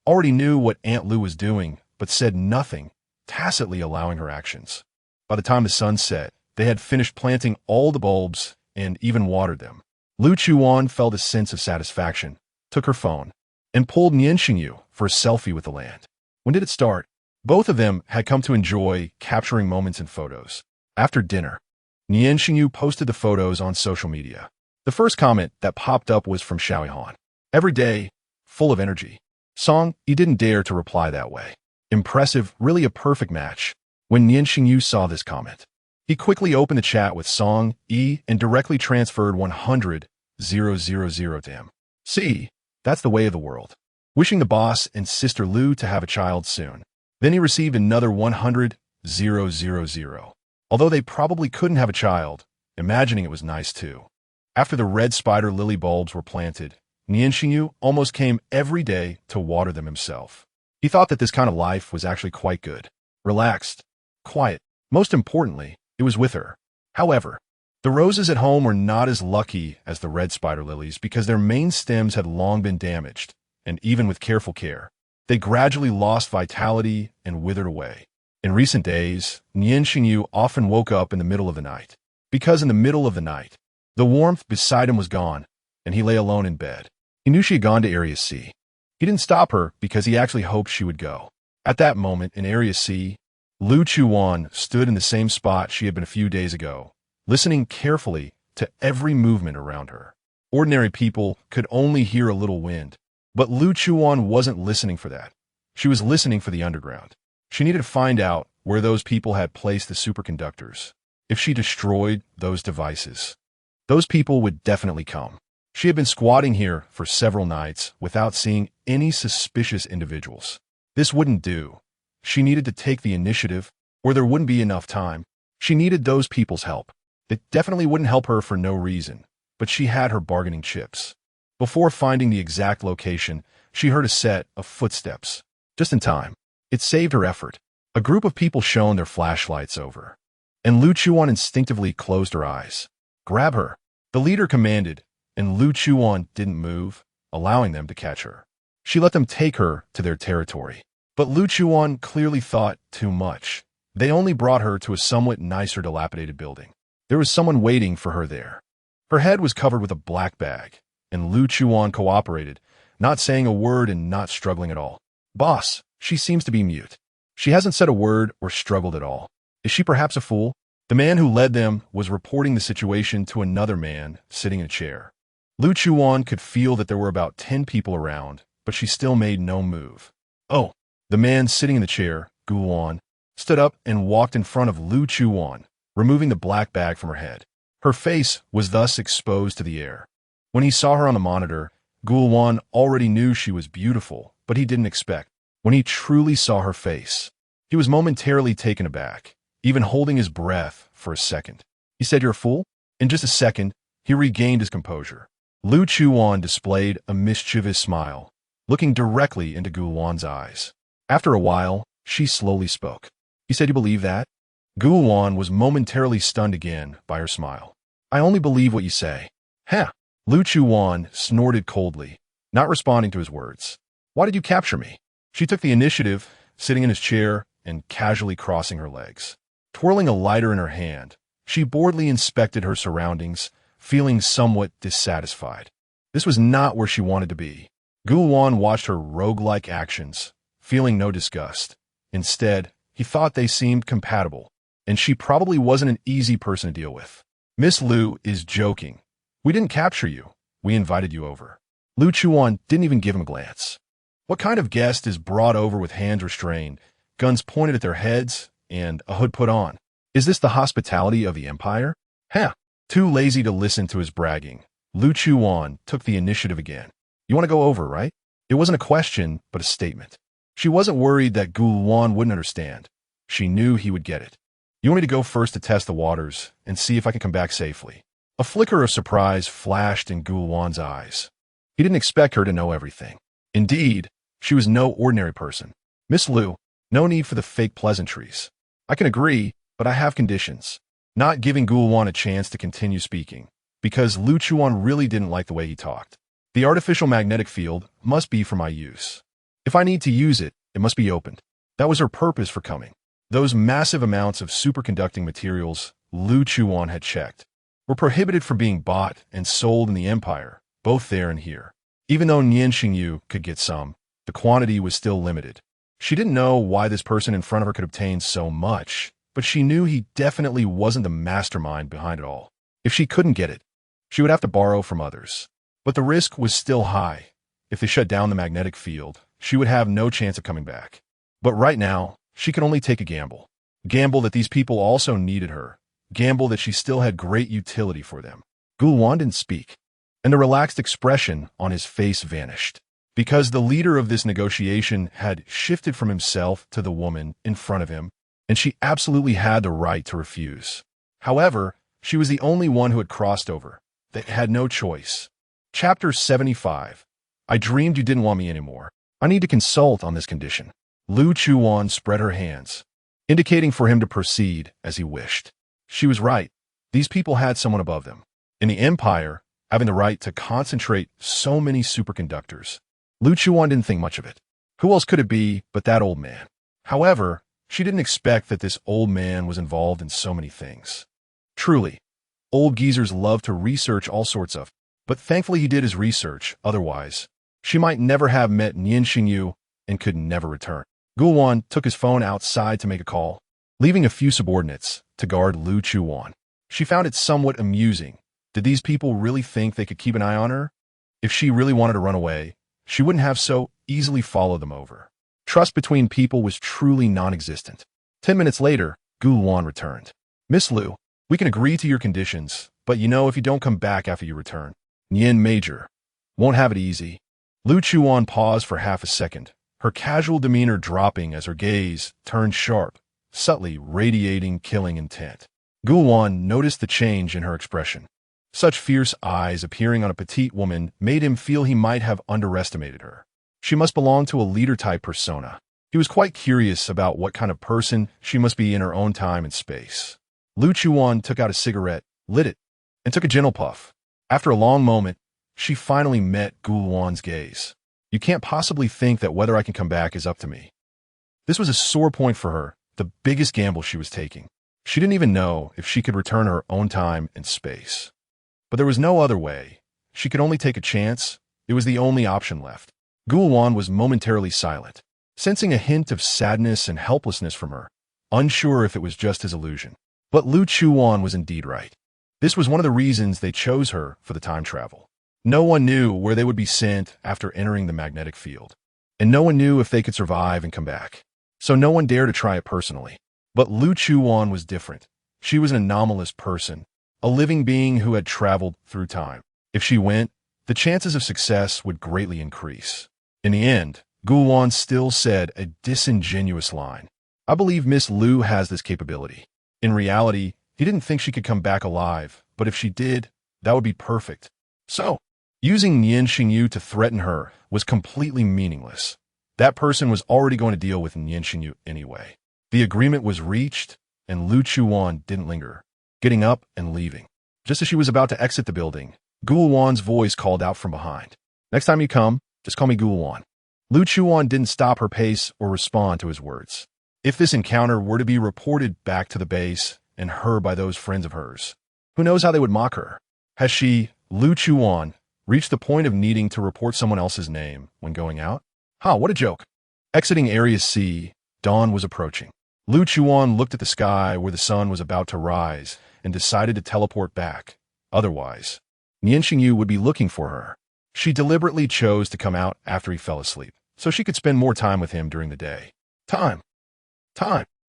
already knew what Aunt Lu was doing, but said nothing, tacitly allowing her actions. By the time the sun set, they had finished planting all the bulbs and even watered them. Lu Chuwan felt a sense of satisfaction, took her phone, and pulled Nian Shengyu for a selfie with the land. When did it start? Both of them had come to enjoy capturing moments in photos. After dinner, Nian Shengyu posted the photos on social media. The first comment that popped up was from Xiaohan. Every day, full of energy. Song, he didn't dare to reply that way. Impressive, really a perfect match. When Nian Shengyu saw this comment, he quickly opened the chat with Song E and directly transferred 100,000 to him. See, that's the way of the world. Wishing the boss and sister Lu to have a child soon. Then he received another 100,000. Although they probably couldn't have a child, imagining it was nice too. After the red spider lily bulbs were planted, Nian Shengyu almost came every day to water them himself. He thought that this kind of life was actually quite good. Relaxed, quiet. Most importantly, it was with her. However, the roses at home were not as lucky as the red spider lilies because their main stems had long been damaged, and even with careful care, they gradually lost vitality and withered away. In recent days, Nian Shengyu often woke up in the middle of the night, because in the middle of the night, the warmth beside him was gone, and he lay alone in bed. He knew she had gone to Area C. He didn't stop her because he actually hoped she would go. At that moment, in Area C, Lu Chuwan stood in the same spot she had been a few days ago, listening carefully to every movement around her. Ordinary people could only hear a little wind, but Lu Chuwan wasn't listening for that. She was listening for the underground. She needed to find out where those people had placed the superconductors. If she destroyed those devices, those people would definitely come. She had been squatting here for several nights without seeing any suspicious individuals. This wouldn't do. She needed to take the initiative, or there wouldn't be enough time. She needed those people's help. It definitely wouldn't help her for no reason, but she had her bargaining chips. Before finding the exact location, she heard a set of footsteps. Just in time. It saved her effort. A group of people shone their flashlights over, and Lu Chuwan instinctively closed her eyes. Grab her, the leader commanded, and Lu Chuwan didn't move, allowing them to catch her. She let them take her to their territory. But Lu Chuwan clearly thought too much. They only brought her to a somewhat nicer dilapidated building. There was someone waiting for her there. Her head was covered with a black bag, and Lu Chuwan cooperated, not saying a word and not struggling at all. Boss, she seems to be mute. She hasn't said a word or struggled at all. Is she perhaps a fool? The man who led them was reporting the situation to another man sitting in a chair. Lu Chuwan could feel that there were about 10 people around, but she still made no move. Oh, the man sitting in the chair, Guwan, stood up and walked in front of Lu Chuwan, removing the black bag from her head. Her face was thus exposed to the air. When he saw her on the monitor, Guwan already knew she was beautiful, but he didn't expect. When he truly saw her face, he was momentarily taken aback, even holding his breath for a second. He said, "You're a fool?" In just a second, he regained his composure. Lu Chuwan displayed a mischievous smile, looking directly into Guwan's eyes. After a while, she slowly spoke. He said, "You believe that?" Guwan was momentarily stunned again by her smile. "I only believe what you say." "Huh." Lu Chuwan snorted coldly, not responding to his words. "Why did you capture me?" She took the initiative, sitting in his chair and casually crossing her legs. Twirling a lighter in her hand, she boredly inspected her surroundings, feeling somewhat dissatisfied. This was not where she wanted to be. Guwan watched her roguelike actions, feeling no disgust. Instead, he thought they seemed compatible, and she probably wasn't an easy person to deal with. "Miss Lu is joking. We didn't capture you. We invited you over." Lu Chuwan didn't even give him a glance. What kind of guest is brought over with hands restrained, guns pointed at their heads, and a hood put on? Is this the hospitality of the empire? Huh. Too lazy to listen to his bragging, Lu Chuwan took the initiative again. "You want to go over, right?" It wasn't a question, but a statement. She wasn't worried that Guwan wouldn't understand. She knew he would get it. "You want me to go first to test the waters and see if I can come back safely?" A flicker of surprise flashed in Guwan's eyes. He didn't expect her to know everything. Indeed, she was no ordinary person. "Miss Lu, no need for the fake pleasantries. I can agree, but I have conditions." Not giving Guwan a chance to continue speaking, because Lu Chuwan really didn't like the way he talked. "The artificial magnetic field must be for my use. If I need to use it, it must be opened." That was her purpose for coming. Those massive amounts of superconducting materials Lu Chuwan had checked were prohibited from being bought and sold in the empire, both there and here. Even though Nian Shengyu could get some, the quantity was still limited. She didn't know why this person in front of her could obtain so much, but she knew he definitely wasn't the mastermind behind it all. If she couldn't get it, she would have to borrow from others. But the risk was still high. If they shut down the magnetic field, she would have no chance of coming back. But right now, she could only take a gamble. Gamble that these people also needed her. Gamble that she still had great utility for them. Guwan didn't speak, and the relaxed expression on his face vanished, because the leader of this negotiation had shifted from himself to the woman in front of him, and she absolutely had the right to refuse. However, she was the only one who had crossed over. They had no choice. Chapter 75. I dreamed you didn't want me anymore. I need to consult on this condition. Lu Chuwan spread her hands, indicating for him to proceed as he wished. She was right. These people had someone above them. In the empire, having the right to concentrate so many superconductors. Lu Chuwan didn't think much of it. Who else could it be but that old man? However, she didn't expect that this old man was involved in so many things. Truly, old geezers love to research all sorts of, but thankfully he did his research, otherwise, she might never have met Nian Shengyu and could never return. Guwan took his phone outside to make a call, leaving a few subordinates to guard Lu Chuwan. She found it somewhat amusing. Did these people really think they could keep an eye on her? If she really wanted to run away, she wouldn't have so easily followed them over. Trust between people was truly non-existent. 10 minutes later, Guwan returned. "Miss Lu, we can agree to your conditions, but you know if you don't come back after you return, Nian Major won't have it easy." Lu Chuwan paused for half a second, her casual demeanor dropping as her gaze turned sharp, subtly radiating killing intent. Guwan noticed the change in her expression. Such fierce eyes appearing on a petite woman made him feel he might have underestimated her. She must belong to a leader-type persona. He was quite curious about what kind of person she must be in her own time and space. Lu Chuwan took out a cigarette, lit it, and took a gentle puff. After a long moment, she finally met Gulwan's gaze. You can't possibly think that whether I can come back is up to me. This was a sore point for her, the biggest gamble she was taking. She didn't even know if she could return her own time and space. But there was no other way. She could only take a chance. It was the only option left. Gulwan was momentarily silent, sensing a hint of sadness and helplessness from her, unsure if it was just his illusion. But Lu Chuwan was indeed right. This was one of the reasons they chose her for the time travel. No one knew where they would be sent after entering the magnetic field, and no one knew if they could survive and come back. So no one dared to try it personally. But Lu Chuwan was different. She was an anomalous person, a living being who had traveled through time. If she went, the chances of success would greatly increase. In the end, Gulwan still said a disingenuous line. I believe Miss Lu has this capability. In reality, he didn't think she could come back alive, but if she did, that would be perfect. So, using Nian Shengyu to threaten her was completely meaningless. That person was already going to deal with Nian Shengyu anyway. The agreement was reached, and Lu Chuwan didn't linger, getting up and leaving. Just as she was about to exit the building, Gulwan's voice called out from behind. Next time you come, just call me Gulwan. Lu Chuwan didn't stop her pace or respond to his words. If this encounter were to be reported back to the base and heard by those friends of hers, who knows how they would mock her? Has she, Lu Chuwan, reached the point of needing to report someone else's name when going out? What a joke. Exiting Area C, dawn was approaching. Lu Chuwan looked at the sky where the sun was about to rise and decided to teleport back. Otherwise, Nian Shengyu would be looking for her. She deliberately chose to come out after he fell asleep, so she could spend more time with him during the day. Time.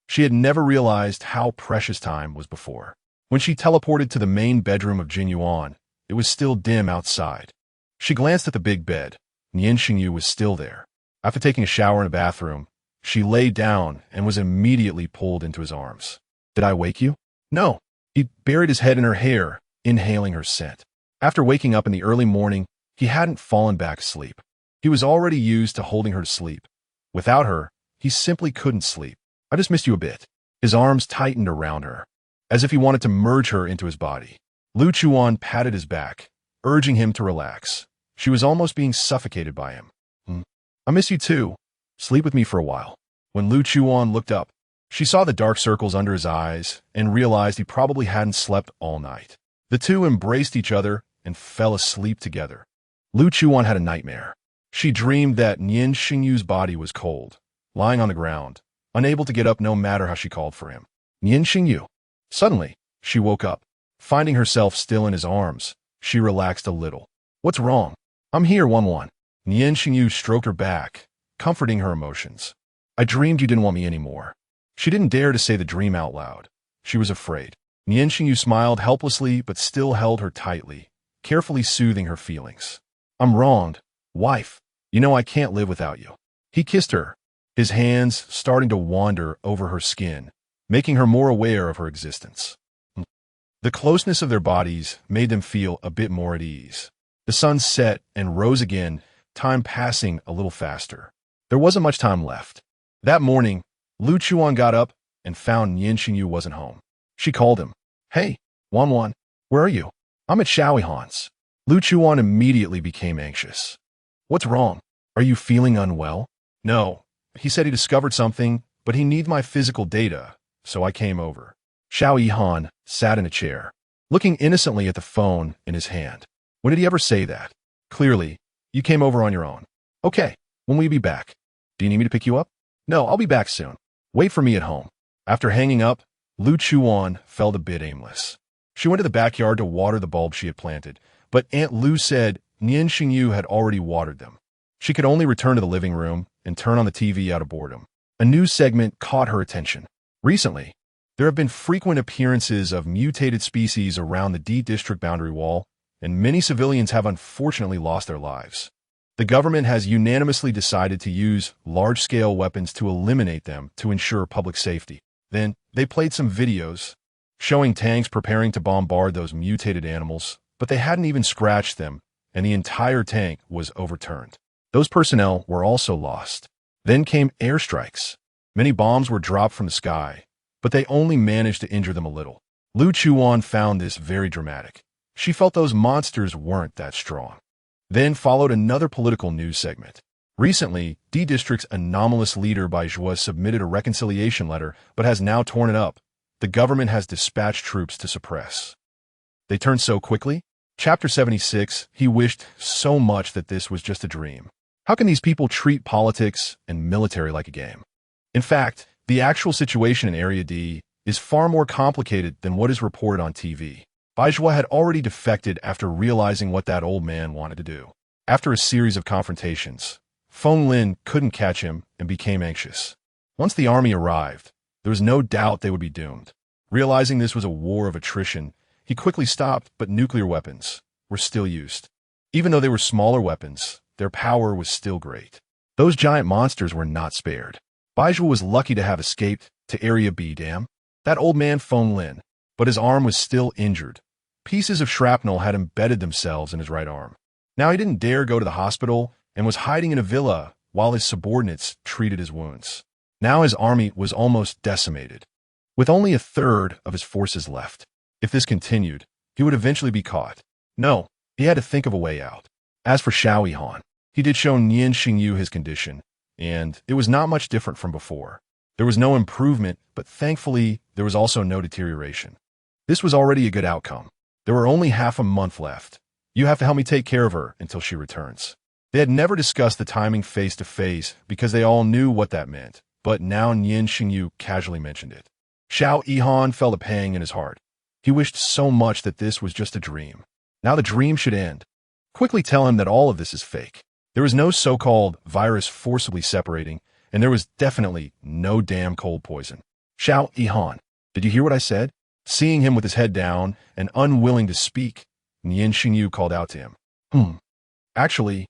She had never realized how precious time was before. When she teleported to the main bedroom of Jin Yuan, it was still dim outside. She glanced at the big bed. Nian Shengyu was still there. After taking a shower in a bathroom, she lay down and was immediately pulled into his arms. Did I wake you? No. He buried his head in her hair, inhaling her scent. After waking up in the early morning, he hadn't fallen back asleep. He was already used to holding her to sleep. Without her, he simply couldn't sleep. I just missed you a bit. His arms tightened around her, as if he wanted to merge her into his body. Lu Chuwan patted his back, urging him to relax. She was almost being suffocated by him. I miss you too. Sleep with me for a while. When Lu Chuwan looked up, she saw the dark circles under his eyes and realized he probably hadn't slept all night. The two embraced each other and fell asleep together. Lu Chuwan had a nightmare. She dreamed that Nian Shengyu's body was cold, lying on the ground, unable to get up no matter how she called for him. Nian Shengyu. Suddenly, she woke up. Finding herself still in his arms, she relaxed a little. What's wrong? I'm here, Wan. Nian Shengyu stroked her back, comforting her emotions. I dreamed you didn't want me anymore. She didn't dare to say the dream out loud. She was afraid. Nian Shengyu smiled helplessly but still held her tightly, carefully soothing her feelings. I'm wronged, wife. You know I can't live without you. He kissed her, his hands starting to wander over her skin, making her more aware of her existence. The closeness of their bodies made them feel a bit more at ease. The sun set and rose again, time passing a little faster. There wasn't much time left. That morning, Lu Chuwan got up and found Nian Shengyu wasn't home. She called him. Hey, Wan, where are you? I'm at Shaohui Han's. Lu Chuwan immediately became anxious. What's wrong? Are you feeling unwell? No. He said he discovered something, but he needs my physical data, so I came over. Shaohui Han sat in a chair, looking innocently at the phone in his hand. When did he ever say that? Clearly, you came over on your own. Okay, when will you be back? Do you need me to pick you up? No, I'll be back soon. Wait for me at home. After hanging up, Lu Chuwan felt a bit aimless. She went to the backyard to water the bulbs she had planted, but Aunt Lu said Nian Shengyu had already watered them. She could only return to the living room and turn on the TV out of boredom. A news segment caught her attention. Recently, there have been frequent appearances of mutated species around the D district boundary wall, and many civilians have unfortunately lost their lives. The government has unanimously decided to use large-scale weapons to eliminate them to ensure public safety. Then, they played some videos showing tanks preparing to bombard those mutated animals, but they hadn't even scratched them, and the entire tank was overturned. Those personnel were also lost. Then came airstrikes. Many bombs were dropped from the sky, but they only managed to injure them a little. Lu Chuwan found this very dramatic. She felt those monsters weren't that strong. Then followed another political news segment. Recently, D District's anomalous leader Baizhua submitted a reconciliation letter, but has now torn it up. The government has dispatched troops to suppress. They turned so quickly? Chapter 76, he wished so much that this was just a dream. How can these people treat politics and military like a game? In fact, the actual situation in Area D is far more complicated than what is reported on TV. Baizhua had already defected after realizing what that old man wanted to do. After a series of confrontations, Feng Lin couldn't catch him and became anxious. Once the army arrived, there was no doubt they would be doomed. Realizing this was a war of attrition, he quickly stopped, but nuclear weapons were still used. Even though they were smaller weapons, their power was still great. Those giant monsters were not spared. Baizhua was lucky to have escaped to Area B. Damn, that old man Feng Lin, but his arm was still injured. Pieces of shrapnel had embedded themselves in his right arm. Now he didn't dare go to the hospital and was hiding in a villa while his subordinates treated his wounds. Now his army was almost decimated, with only a third of his forces left. If this continued, he would eventually be caught. No, he had to think of a way out. As for Xiao Yihan, he did show Nian Shengyu his condition, and it was not much different from before. There was no improvement, but thankfully, there was also no deterioration. This was already a good outcome. There were only half a month left. You have to help me take care of her until she returns. They had never discussed the timing face-to-face because they all knew what that meant, but now Nian Shengyu casually mentioned it. Xiao Yihan felt a pang in his heart. He wished so much that this was just a dream. Now the dream should end. Quickly tell him that all of this is fake. There was no so-called virus forcibly separating, and there was definitely no damn cold poison. Xiao Yihan, did you hear what I said? Seeing him with his head down and unwilling to speak, Nian Shengyu called out to him. Actually,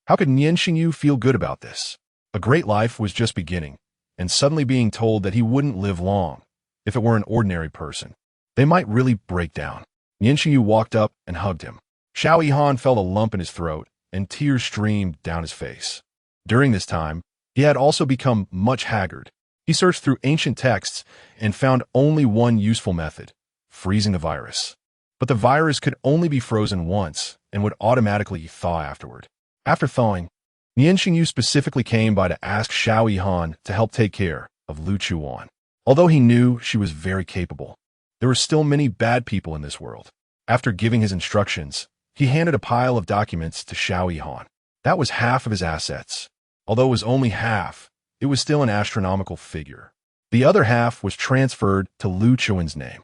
how could Nian Shengyu feel good about this? A great life was just beginning, and suddenly being told that he wouldn't live long. If it were an ordinary person, they might really break down. Nian Shengyu walked up and hugged him. Xiao Yihan felt a lump in his throat, and tears streamed down his face. During this time, he had also become much haggard. He searched through ancient texts and found only one useful method: freezing the virus. But the virus could only be frozen once and would automatically thaw afterward. After thawing, Nian Shengyu specifically came by to ask Xiao Yihan to help take care of Lu Chuwan. Although he knew she was very capable, there were still many bad people in this world. After giving his instructions, he handed a pile of documents to Xiao Yihan. That was half of his assets. Although it was only half, it was still an astronomical figure. The other half was transferred to Lu Chuwan's name.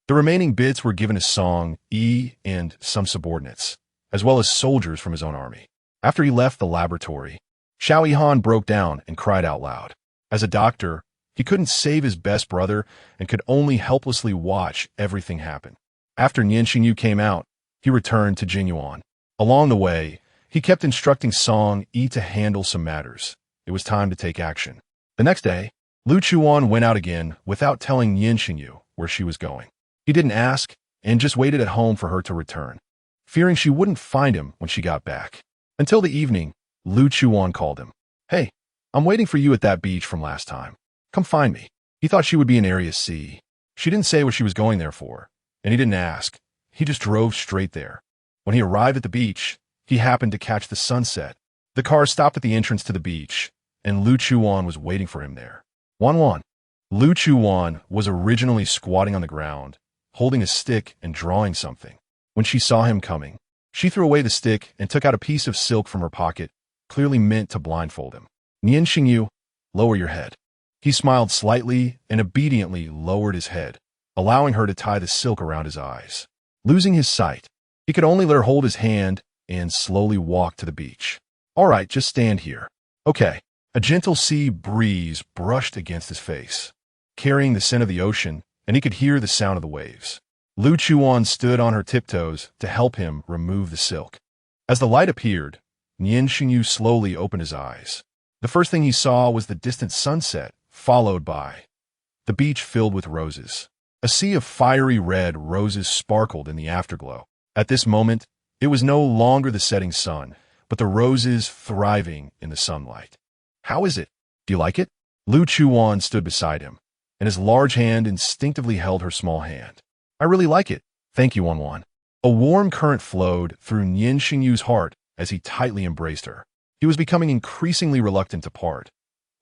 The remaining bits were given to Song, Yi, and some subordinates, as well as soldiers from his own army. After he left the laboratory, Xiao Yihan broke down and cried out loud. As a doctor, he couldn't save his best brother and could only helplessly watch everything happen. After Nian Shengyu came out, he returned to Jinyuan. Along the way, he kept instructing Song Yi to handle some matters. It was time to take action. The next day, Lu Chuwan went out again without telling Nian Shengyu where she was going. He didn't ask and just waited at home for her to return, fearing she wouldn't find him when she got back. Until the evening, Lu Chuwan called him. "Hey, I'm waiting for you at that beach from last time. Come find me." He thought she would be in Area C. She didn't say what she was going there for, and he didn't ask. He just drove straight there. When he arrived at the beach, he happened to catch the sunset. The car stopped at the entrance to the beach, and Lu Chuwan was waiting for him there. Wan. Lu Chuwan was originally squatting on the ground, holding a stick and drawing something. When she saw him coming, she threw away the stick and took out a piece of silk from her pocket, clearly meant to blindfold him. "Nian Shengyu, lower your head." He smiled slightly and obediently lowered his head, allowing her to tie the silk around his eyes. Losing his sight, he could only let her hold his hand and slowly walk to the beach. "All right, just stand here." "Okay." A gentle sea breeze brushed against his face, carrying the scent of the ocean, and he could hear the sound of the waves. Lu Chuwan stood on her tiptoes to help him remove the silk. As the light appeared, Nian Shengyu slowly opened his eyes. The first thing he saw was the distant sunset, followed by the beach filled with roses. A sea of fiery red roses sparkled in the afterglow. At this moment, it was no longer the setting sun, but the roses thriving in the sunlight. How is it? Do you like it? Lu Chuwan stood beside him, and his large hand instinctively held her small hand. I really like it. Thank you, Wan. A warm current flowed through Nian Shengyu's heart as he tightly embraced her. He was becoming increasingly reluctant to part.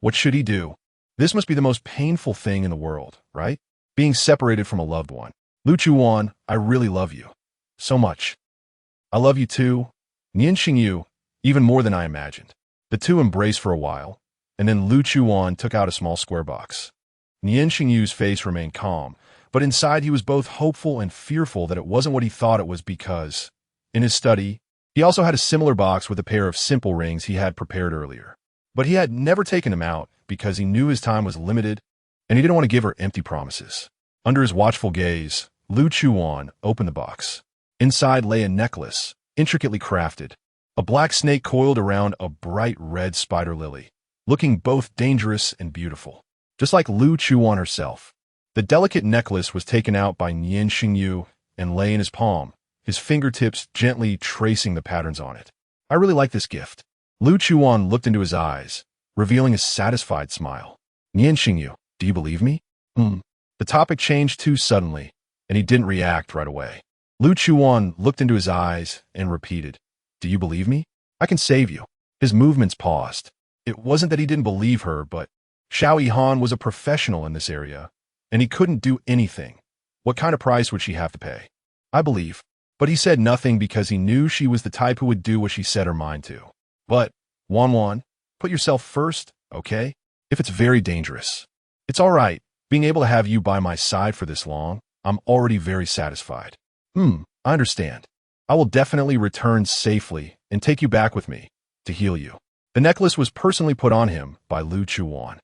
What should he do? This must be the most painful thing in the world, right? Being separated from a loved one. Lu Chuwan, I really love you. So much. I love you too. Nian Shengyu, even more than I imagined. The two embraced for a while, and then Lu Chuwan took out a small square box. Nian Shengyu's face remained calm, but inside he was both hopeful and fearful that it wasn't what he thought it was because, in his study, he also had a similar box with a pair of simple rings he had prepared earlier. But he had never taken them out because he knew his time was limited, and he didn't want to give her empty promises. Under his watchful gaze, Lu Chuwan opened the box. Inside lay a necklace, intricately crafted, a black snake coiled around a bright red spider lily, looking both dangerous and beautiful. Just like Lu Chuwan herself. The delicate necklace was taken out by Nian Shengyu and lay in his palm, his fingertips gently tracing the patterns on it. I really like this gift. Lu Chuwan looked into his eyes, revealing a satisfied smile. Nian Shengyu, do you believe me? The topic changed too suddenly, and he didn't react right away. Lu Chuwan looked into his eyes and repeated, do you believe me? I can save you. His movements paused. It wasn't that he didn't believe her, but Xiao Yihan was a professional in this area, and he couldn't do anything. What kind of price would she have to pay? I believe. But he said nothing because he knew she was the type who would do what she set her mind to. But, Wan, put yourself first, okay? If it's very dangerous. It's all right. Being able to have you by my side for this long, I'm already very satisfied. I understand. I will definitely return safely and take you back with me to heal you. The necklace was personally put on him by Lu Chuwan.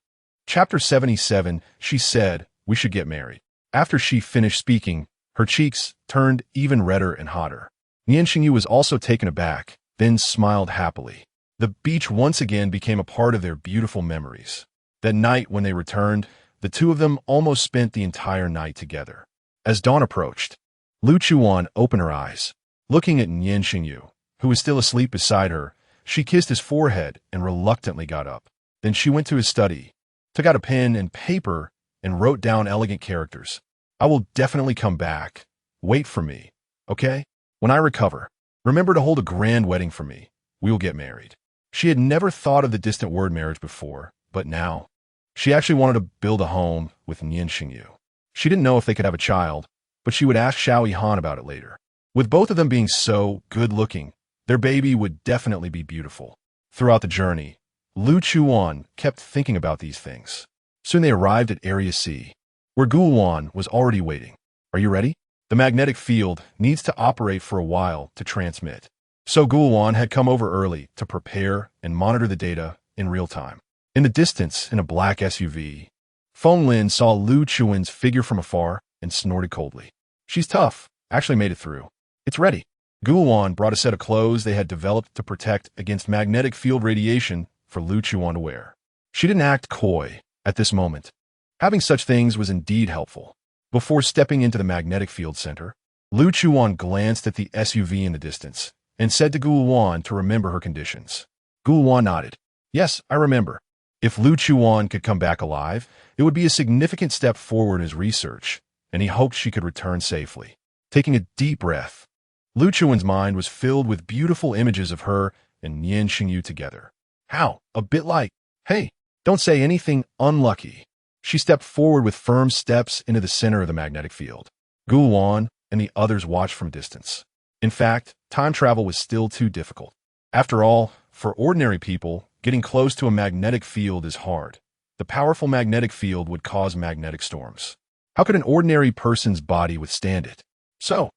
Chapter 77, she said, we should get married. After she finished speaking, her cheeks turned even redder and hotter. Nian Shengyu was also taken aback, then smiled happily. The beach once again became a part of their beautiful memories. That night when they returned, the two of them almost spent the entire night together. As dawn approached, Lu Chuwan opened her eyes. Looking at Nian Shengyu, who was still asleep beside her, she kissed his forehead and reluctantly got up. Then she went to his study, took out a pen and paper, and wrote down elegant characters. I will definitely come back. Wait for me, okay? When I recover, remember to hold a grand wedding for me. We will get married. She had never thought of the distant word marriage before, but now, she actually wanted to build a home with Nian Shengyu. She didn't know if they could have a child, but she would ask Xiao Yihan about it later. With both of them being so good-looking, their baby would definitely be beautiful. Throughout the journey, Lu Chuwan kept thinking about these things. Soon they arrived at Area C, where Gulwan was already waiting. Are you ready? The magnetic field needs to operate for a while to transmit. So Gulwan had come over early to prepare and monitor the data in real time. In the distance, in a black SUV, Feng Lin saw Lu Chuan's figure from afar and snorted coldly. She's tough, actually made it through. It's ready. Gulwan brought a set of clothes they had developed to protect against magnetic field radiation for Lu Chuwan to wear. She didn't act coy at this moment. Having such things was indeed helpful. Before stepping into the magnetic field center, Lu Chuwan glanced at the SUV in the distance and said to Gulwan to remember her conditions. Gulwan nodded. Yes, I remember. If Lu Chuwan could come back alive, it would be a significant step forward in his research, and he hoped she could return safely. Taking a deep breath, Lu Chuan's mind was filled with beautiful images of her and Nian Shengyu together. How? A bit like, hey, don't say anything unlucky. She stepped forward with firm steps into the center of the magnetic field. Gulwan and the others watched from distance. In fact, time travel was still too difficult. After all, for ordinary people, getting close to a magnetic field is hard. The powerful magnetic field would cause magnetic storms. How could an ordinary person's body withstand it? So,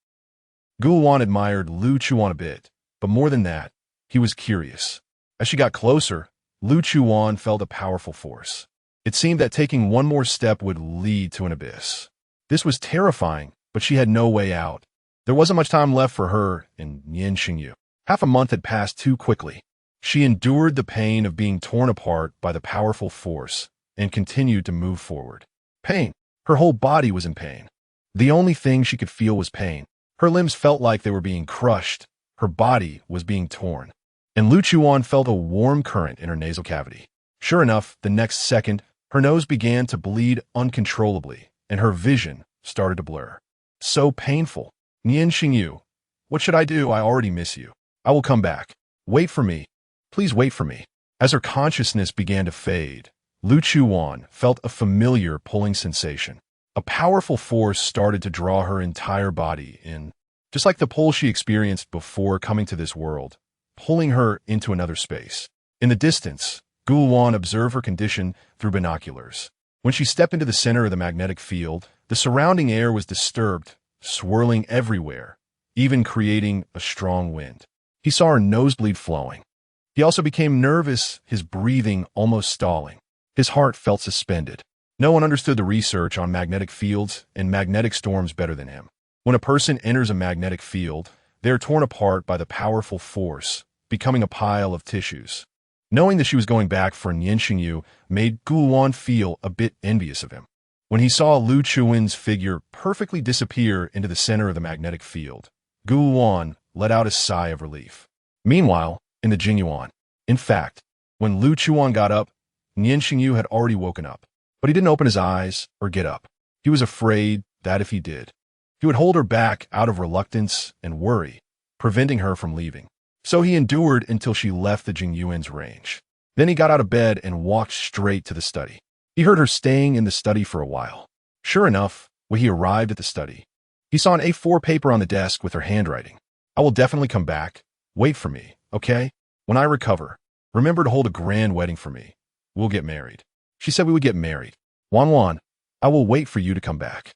Gulwan admired Lu Chuwan a bit, but more than that, he was curious. As she got closer, Lu Chuwan felt a powerful force. It seemed that taking one more step would lead to an abyss. This was terrifying, but she had no way out. There wasn't much time left for her and Nian Shengyu. Half a month had passed too quickly. She endured the pain of being torn apart by the powerful force and continued to move forward. Pain. Her whole body was in pain. The only thing she could feel was pain. Her limbs felt like they were being crushed. Her body was being torn. And Lu Chuwan felt a warm current in her nasal cavity. Sure enough, the next second, her nose began to bleed uncontrollably, and her vision started to blur. So painful. Nian Shengyu, what should I do? I already miss you. I will come back. Wait for me. Please wait for me. As her consciousness began to fade, Lu Chuwan felt a familiar pulling sensation. A powerful force started to draw her entire body in, just like the pull she experienced before coming to this world, pulling her into another space. In the distance, Gulwan observed her condition through binoculars. When she stepped into the center of the magnetic field, the surrounding air was disturbed, swirling everywhere, even creating a strong wind. He saw her nosebleed flowing. He also became nervous, his breathing almost stalling. His heart felt suspended. No one understood the research on magnetic fields and magnetic storms better than him. When a person enters a magnetic field, they are torn apart by the powerful force, becoming a pile of tissues. Knowing that she was going back for Nian Shengyu made Gulwan feel a bit envious of him. When he saw Lu Chuwan's figure perfectly disappear into the center of the magnetic field, Gulwan let out a sigh of relief. Meanwhile, in the Jingyuan, in fact, when Lu Chuwan got up, Nian Shengyu had already woken up. But he didn't open his eyes or get up. He was afraid that if he did, he would hold her back out of reluctance and worry, preventing her from leaving. So he endured until she left the Jingyuan's range. Then he got out of bed and walked straight to the study. He heard her staying in the study for a while. Sure enough, when he arrived at the study, he saw an A4 paper on the desk with her handwriting. I will definitely come back. Wait for me, okay? When I recover, remember to hold a grand wedding for me. We'll get married. She said we would get married. Wan, I will wait for you to come back.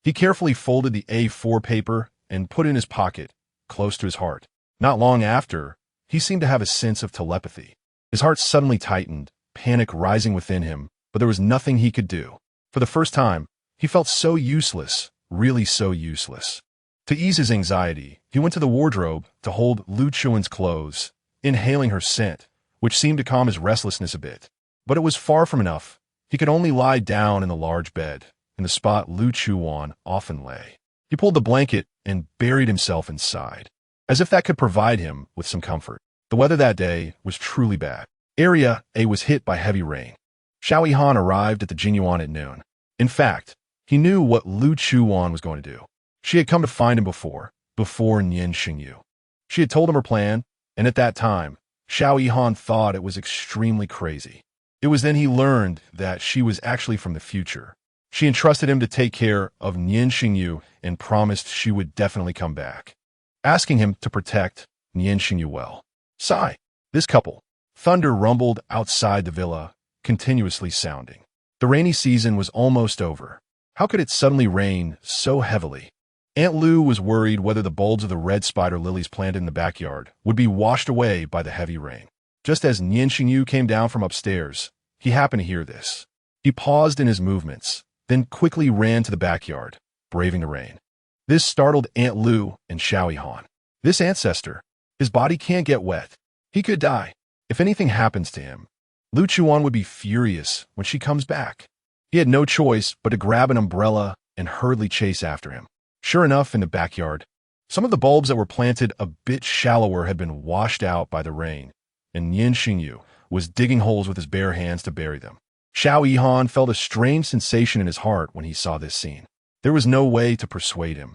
He carefully folded the A4 paper and put it in his pocket, close to his heart. Not long after, he seemed to have a sense of telepathy. His heart suddenly tightened, panic rising within him, but there was nothing he could do. For the first time, he felt so useless, really so useless. To ease his anxiety, he went to the wardrobe to hold Lu Chuwan's clothes, inhaling her scent, which seemed to calm his restlessness a bit. But it was far from enough. He could only lie down in the large bed, in the spot Lu Chuwan often lay. He pulled the blanket and buried himself inside, as if that could provide him with some comfort. The weather that day was truly bad. Area A was hit by heavy rain. Xiao Yihan arrived at the Jingyuan at noon. In fact, he knew what Lu Chuwan was going to do. She had come to find him before Nian Shengyu. She had told him her plan, and at that time, Xiao Yihan thought it was extremely crazy. It was then he learned that she was actually from the future. She entrusted him to take care of Nian Shengyu and promised she would definitely come back, asking him to protect Nian Shengyu well. Sigh. This couple. Thunder rumbled outside the villa, continuously sounding. The rainy season was almost over. How could it suddenly rain so heavily? Aunt Lu was worried whether the bulbs of the red spider lilies planted in the backyard would be washed away by the heavy rain. Just as Nian Shengyu came down from upstairs, he happened to hear this. He paused in his movements, then quickly ran to the backyard, braving the rain. This startled Aunt Lu and Xiao Yihan. This ancestor, his body can't get wet. He could die. If anything happens to him, Lu Chuwan would be furious when she comes back. He had no choice but to grab an umbrella and hurriedly chase after him. Sure enough, in the backyard, some of the bulbs that were planted a bit shallower had been washed out by the rain, and Nian Shengyu was digging holes with his bare hands to bury them. Xiao Yihan felt a strange sensation in his heart when he saw this scene. There was no way to persuade him.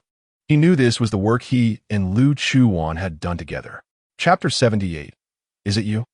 He knew this was the work he and Lu Chuwan had done together. Chapter 78. Is it you?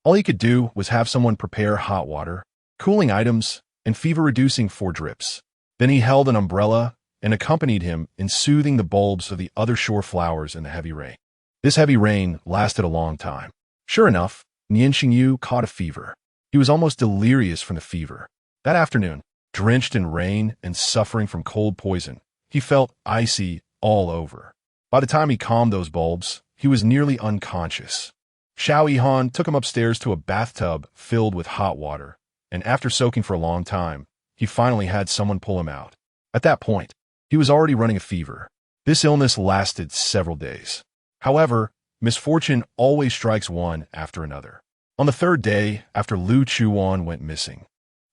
All he could do was have someone prepare hot water, cooling items, and fever-reducing 4 drips. Then he held an umbrella and accompanied him in soothing the bulbs of the other shore flowers in the heavy rain. This heavy rain lasted a long time. Sure enough, Nian Shengyu caught a fever. He was almost delirious from the fever. That afternoon, drenched in rain and suffering from cold poison, he felt icy all over. By the time he calmed those bulbs, he was nearly unconscious. Xiao Yihan took him upstairs to a bathtub filled with hot water, and after soaking for a long time, he finally had someone pull him out. At that point, he was already running a fever. This illness lasted several days. However, misfortune always strikes one after another. On the 3rd day after Lu Chuwan went missing,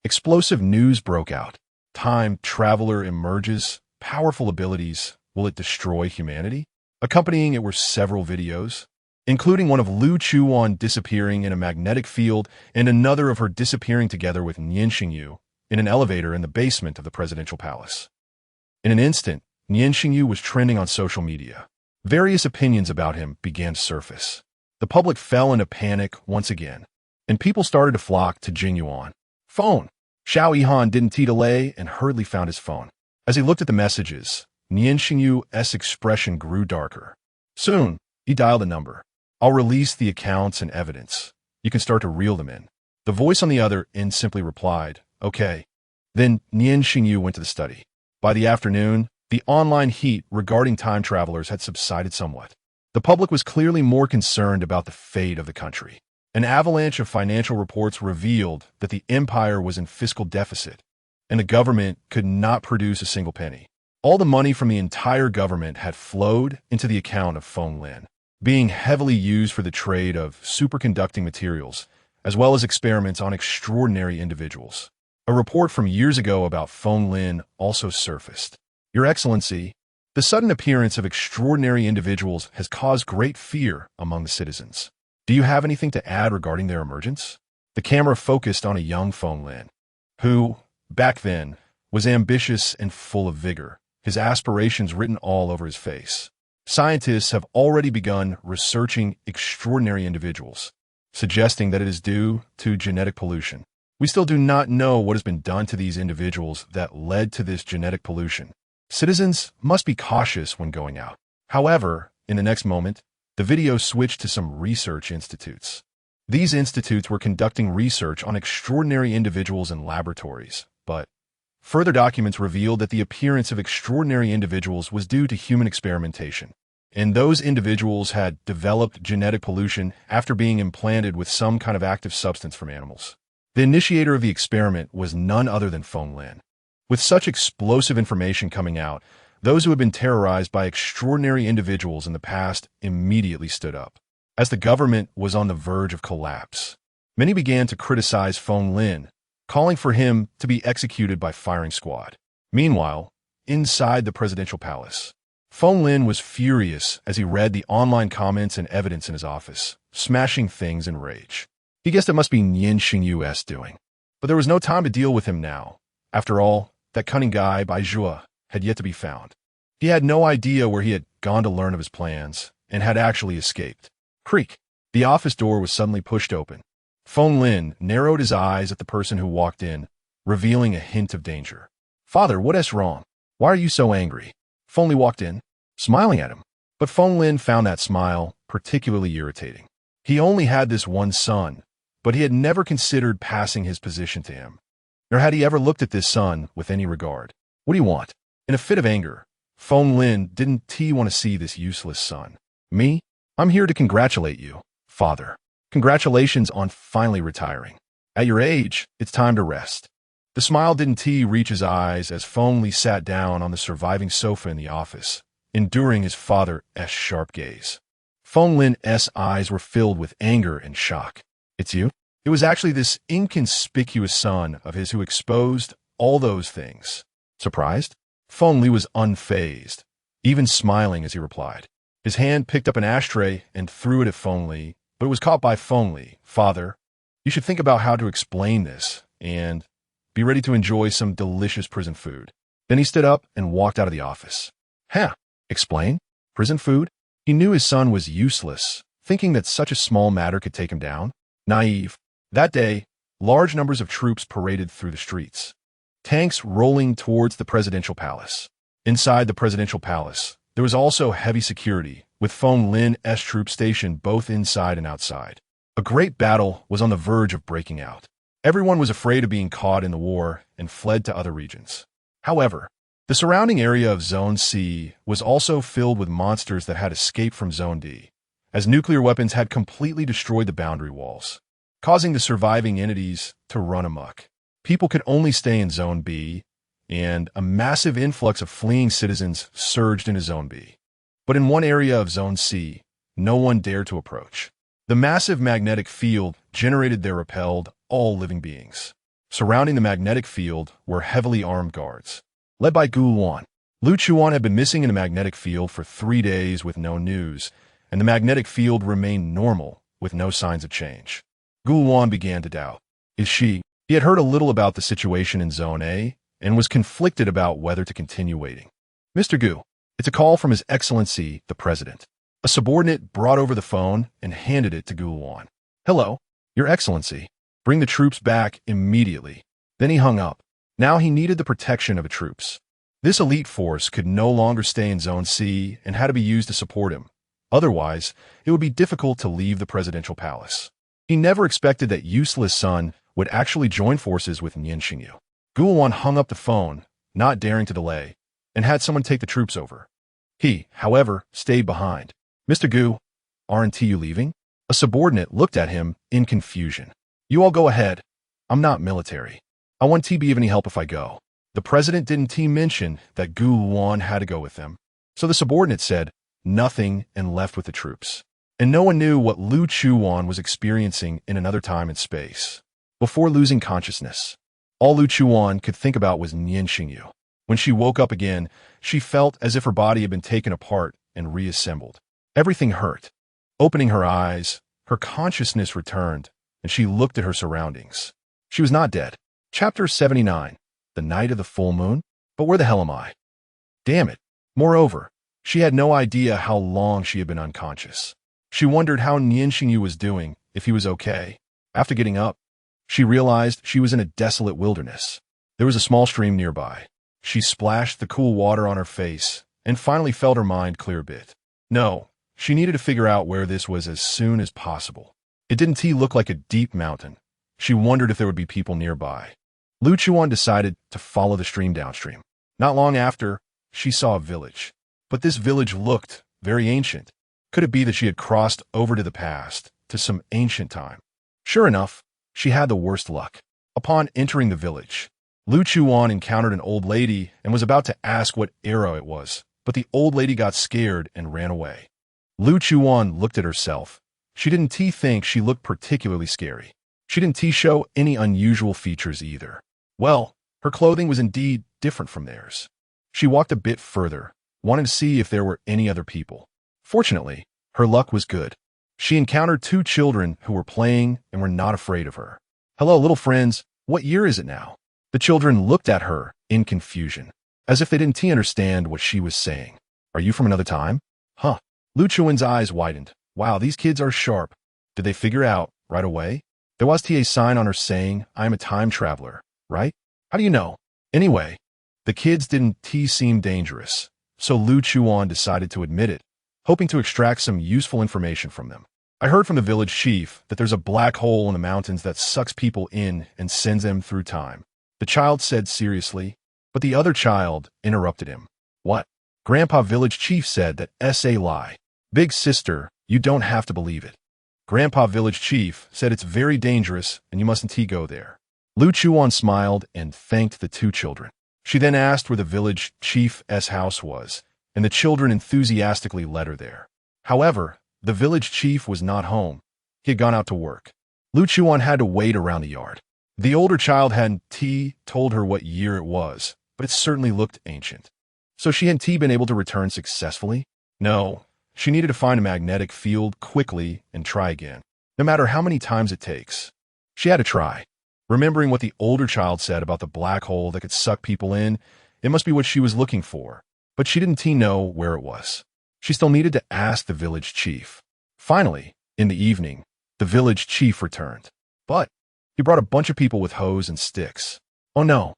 explosive news broke out. Time Traveler emerges, powerful abilities, Will it destroy humanity? Accompanying it were several videos, including one of Lu Chuwan disappearing in a magnetic field and another of her disappearing together with Nian Shengyu in an elevator in the basement of the presidential palace. In an instant, Nian Shengyu was trending on social media. Various opinions about him began to surface. The public fell into panic once again, and people started to flock to Jinyuan. Phone. Xiao Yihan didn't delay and hurriedly found his phone. As he looked at the messages, Nian Shengyu's expression grew darker. Soon, he dialed a number. I'll release the accounts and evidence. You can start to reel them in. The voice on the other end simply replied, okay. Then Nian Shengyu went to the study. By the afternoon, the online heat regarding time travelers had subsided somewhat. The public was clearly more concerned about the fate of the country. An avalanche of financial reports revealed that the empire was in fiscal deficit, and the government could not produce a single penny. All the money from the entire government had flowed into the account of Feng Lin, being heavily used for the trade of superconducting materials, as well as experiments on extraordinary individuals. A report from years ago about Feng Lin also surfaced. Your Excellency, the sudden appearance of extraordinary individuals has caused great fear among the citizens. Do you have anything to add regarding their emergence? The camera focused on a young Feng Lin, who, back then, was ambitious and full of vigor, his aspirations written all over his face. Scientists have already begun researching extraordinary individuals, suggesting that it is due to genetic pollution. We still do not know what has been done to these individuals that led to this genetic pollution. Citizens must be cautious when going out. However, in the next moment, the video switched to some research institutes. These institutes were conducting research on extraordinary individuals in laboratories, but further documents revealed that the appearance of extraordinary individuals was due to human experimentation, and those individuals had developed genetic pollution after being implanted with some kind of active substance from animals. The initiator of the experiment was none other than Feng Lin. With such explosive information coming out, those who had been terrorized by extraordinary individuals in the past immediately stood up. As the government was on the verge of collapse, many began to criticize Feng Lin, calling for him to be executed by firing squad. Meanwhile, inside the presidential palace, Feng Lin was furious as he read the online comments and evidence in his office, smashing things in rage. He guessed it must be Nian Shengyu's doing. But there was no time to deal with him now. After all, that cunning guy, Bai Zhua, had yet to be found. He had no idea where he had gone to learn of his plans, and had actually escaped. Creak! The office door was suddenly pushed open. Feng Lin narrowed his eyes at the person who walked in, revealing a hint of danger. Father, what is wrong? Why are you so angry? Feng Lin walked in, smiling at him. But Feng Lin found that smile particularly irritating. He only had this one son, but he had never considered passing his position to him. Nor had he ever looked at this son with any regard. What do you want? In a fit of anger, Feng Lin didn't want to see this useless son. Me? I'm here to congratulate you, father. Congratulations on finally retiring. At your age, it's time to rest. The smile didn't reach his eyes as Feng Lin sat down on the surviving sofa in the office, enduring his father's sharp gaze. Feng Lin's eyes were filled with anger and shock. It's you? It was actually this inconspicuous son of his who exposed all those things. Surprised? Feng Lin was unfazed, even smiling as he replied. His hand picked up an ashtray and threw it at Feng Lin, but it was caught by Feng Lin. Father, you should think about how to explain this, and be ready to enjoy some delicious prison food. Then he stood up and walked out of the office. Explain? Prison food? He knew his son was useless, thinking that such a small matter could take him down. Naive. That day, large numbers of troops paraded through the streets, tanks rolling towards the presidential palace. Inside the presidential palace, there was also heavy security, with Feng Lin's troops stationed both inside and outside. A great battle was on the verge of breaking out. Everyone was afraid of being caught in the war and fled to other regions. However, the surrounding area of Zone C was also filled with monsters that had escaped from Zone D, as nuclear weapons had completely destroyed the boundary walls, causing the surviving entities to run amok. People could only stay in Zone B, and a massive influx of fleeing citizens surged into Zone B. But in one area of Zone C, no one dared to approach. The massive magnetic field generated there repelled all living beings. Surrounding the magnetic field were heavily armed guards, led by Gu Luan. Lu Chuwan had been missing in the magnetic field for 3 days with no news, and the magnetic field remained normal with no signs of change. Gu Wan began to doubt. Is she? He had heard a little about the situation in Zone A and was conflicted about whether to continue waiting. Mr. Gu, it's a call from His Excellency, the President. A subordinate brought over the phone and handed it to Gu Wan. Hello, Your Excellency. Bring the troops back immediately. Then he hung up. Now he needed the protection of the troops. This elite force could no longer stay in Zone C and had to be used to support him. Otherwise, it would be difficult to leave the presidential palace. He never expected that useless son would actually join forces with Nian Shengyu. Gu Wan hung up the phone, not daring to delay, and had someone take the troops over. He, however, stayed behind. Mr. Gu, aren't you leaving? A subordinate looked at him in confusion. You all go ahead. I'm not military. I want to be of any help if I go. The president didn't mention that Gu Wan had to go with them. So the subordinate said nothing and left with the troops. And no one knew what Lu Chuwan was experiencing in another time and space. Before losing consciousness, all Lu Chuwan could think about was Nian Shengyu. When she woke up again, she felt as if her body had been taken apart and reassembled. Everything hurt. Opening her eyes, her consciousness returned, and she looked at her surroundings. She was not dead. Chapter 79. The night of the full moon? But where the hell am I? Damn it. Moreover, she had no idea how long she had been unconscious. She wondered how Nian Shengyu was doing, if he was okay. After getting up, she realized she was in a desolate wilderness. There was a small stream nearby. She splashed the cool water on her face and finally felt her mind clear a bit. No, she needed to figure out where this was as soon as possible. It didn't look like a deep mountain. She wondered if there would be people nearby. Lu Chuwan decided to follow the stream downstream. Not long after, she saw a village. But this village looked very ancient. Could it be that she had crossed over to the past, to some ancient time? Sure enough, she had the worst luck. Upon entering the village, Lu Chuwan encountered an old lady and was about to ask what era it was, but the old lady got scared and ran away. Lu Chuwan looked at herself. She didn't think she looked particularly scary. She didn't show any unusual features either. Well, her clothing was indeed different from theirs. She walked a bit further, wanting to see if there were any other people. Fortunately, her luck was good. She encountered 2 children who were playing and were not afraid of her. Hello, little friends. What year is it now? The children looked at her in confusion, as if they didn't understand what she was saying. Are you from another time? Huh. Lu Chuan's eyes widened. Wow, these kids are sharp. Did they figure out right away? There was a sign on her saying, I am a time traveler, right? How do you know? Anyway, the kids didn't seem dangerous, so Lu Chuwan decided to admit it, hoping to extract some useful information from them. I heard from the village chief that there's a black hole in the mountains that sucks people in and sends them through time. The child said seriously, but the other child interrupted him. What? Grandpa Village Chief said that S.A. lie. Big sister, you don't have to believe it. Grandpa Village Chief said it's very dangerous and you mustn't go there. Lu Chuwan smiled and thanked the 2 children. She then asked where the village chief's house was, and the children enthusiastically led her there. However, the village chief was not home. He had gone out to work. Lu Chuwan had to wait around the yard. The older child hadn't told her what year it was, but it certainly looked ancient. So she hadn't been able to return successfully? No, she needed to find a magnetic field quickly and try again, no matter how many times it takes. She had to try. Remembering what the older child said about the black hole that could suck people in, it must be what she was looking for, but she didn't know where it was. She still needed to ask the village chief. Finally, in the evening, the village chief returned. But he brought a bunch of people with hoes and sticks. Oh no.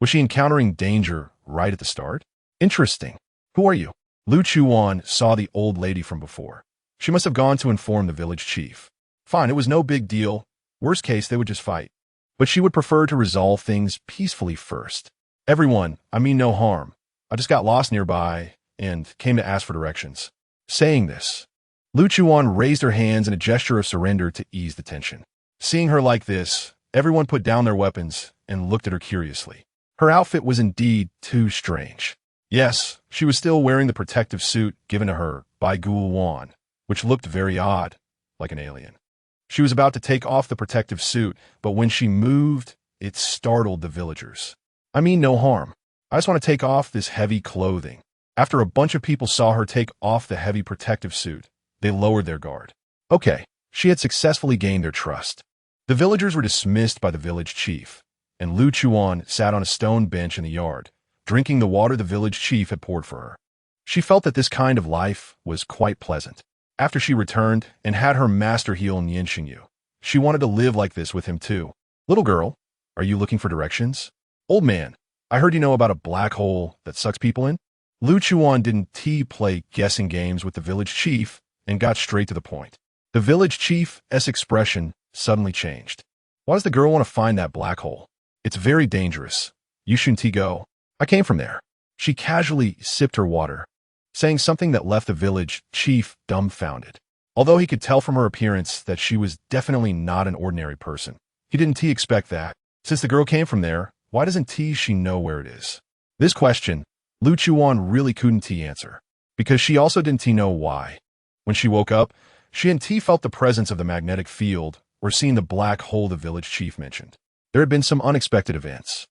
Was she encountering danger right at the start? Interesting. Who are you? Lu Chuwan saw the old lady from before. She must have gone to inform the village chief. Fine, it was no big deal. Worst case, they would just fight. But she would prefer to resolve things peacefully first. Everyone, I mean no harm. I just got lost nearby and came to ask for directions. Saying this, Lu Chuwan raised her hands in a gesture of surrender to ease the tension. Seeing her like this, everyone put down their weapons and looked at her curiously. Her outfit was indeed too strange. Yes, she was still wearing the protective suit given to her by Gu Wan, which looked very odd, like an alien. She was about to take off the protective suit, but when she moved, it startled the villagers. I mean no harm. I just want to take off this heavy clothing. After a bunch of people saw her take off the heavy protective suit, they lowered their guard. Okay, she had successfully gained their trust. The villagers were dismissed by the village chief, and Lu Chuwan sat on a stone bench in the yard, drinking the water the village chief had poured for her. She felt that this kind of life was quite pleasant. After she returned and had her master heal Nian Shengyu, she wanted to live like this with him too. Little girl, are you looking for directions? Old man, I heard you know about a black hole that sucks people in? Lu Chuwan didn't play guessing games with the village chief and got straight to the point. The village chief's expression suddenly changed. Why does the girl want to find that black hole? It's very dangerous. You shouldn't go. I came from there. She casually sipped her water, saying something that left the village chief dumbfounded. Although he could tell from her appearance that she was definitely not an ordinary person, he didn't expect that. Since the girl came from there, why doesn't she know where it is? This question, Lu Chuwan really couldn't answer, because she also didn't know why. When she woke up, she and felt the presence of the magnetic field or seen the black hole the village chief mentioned. There had been some unexpected events.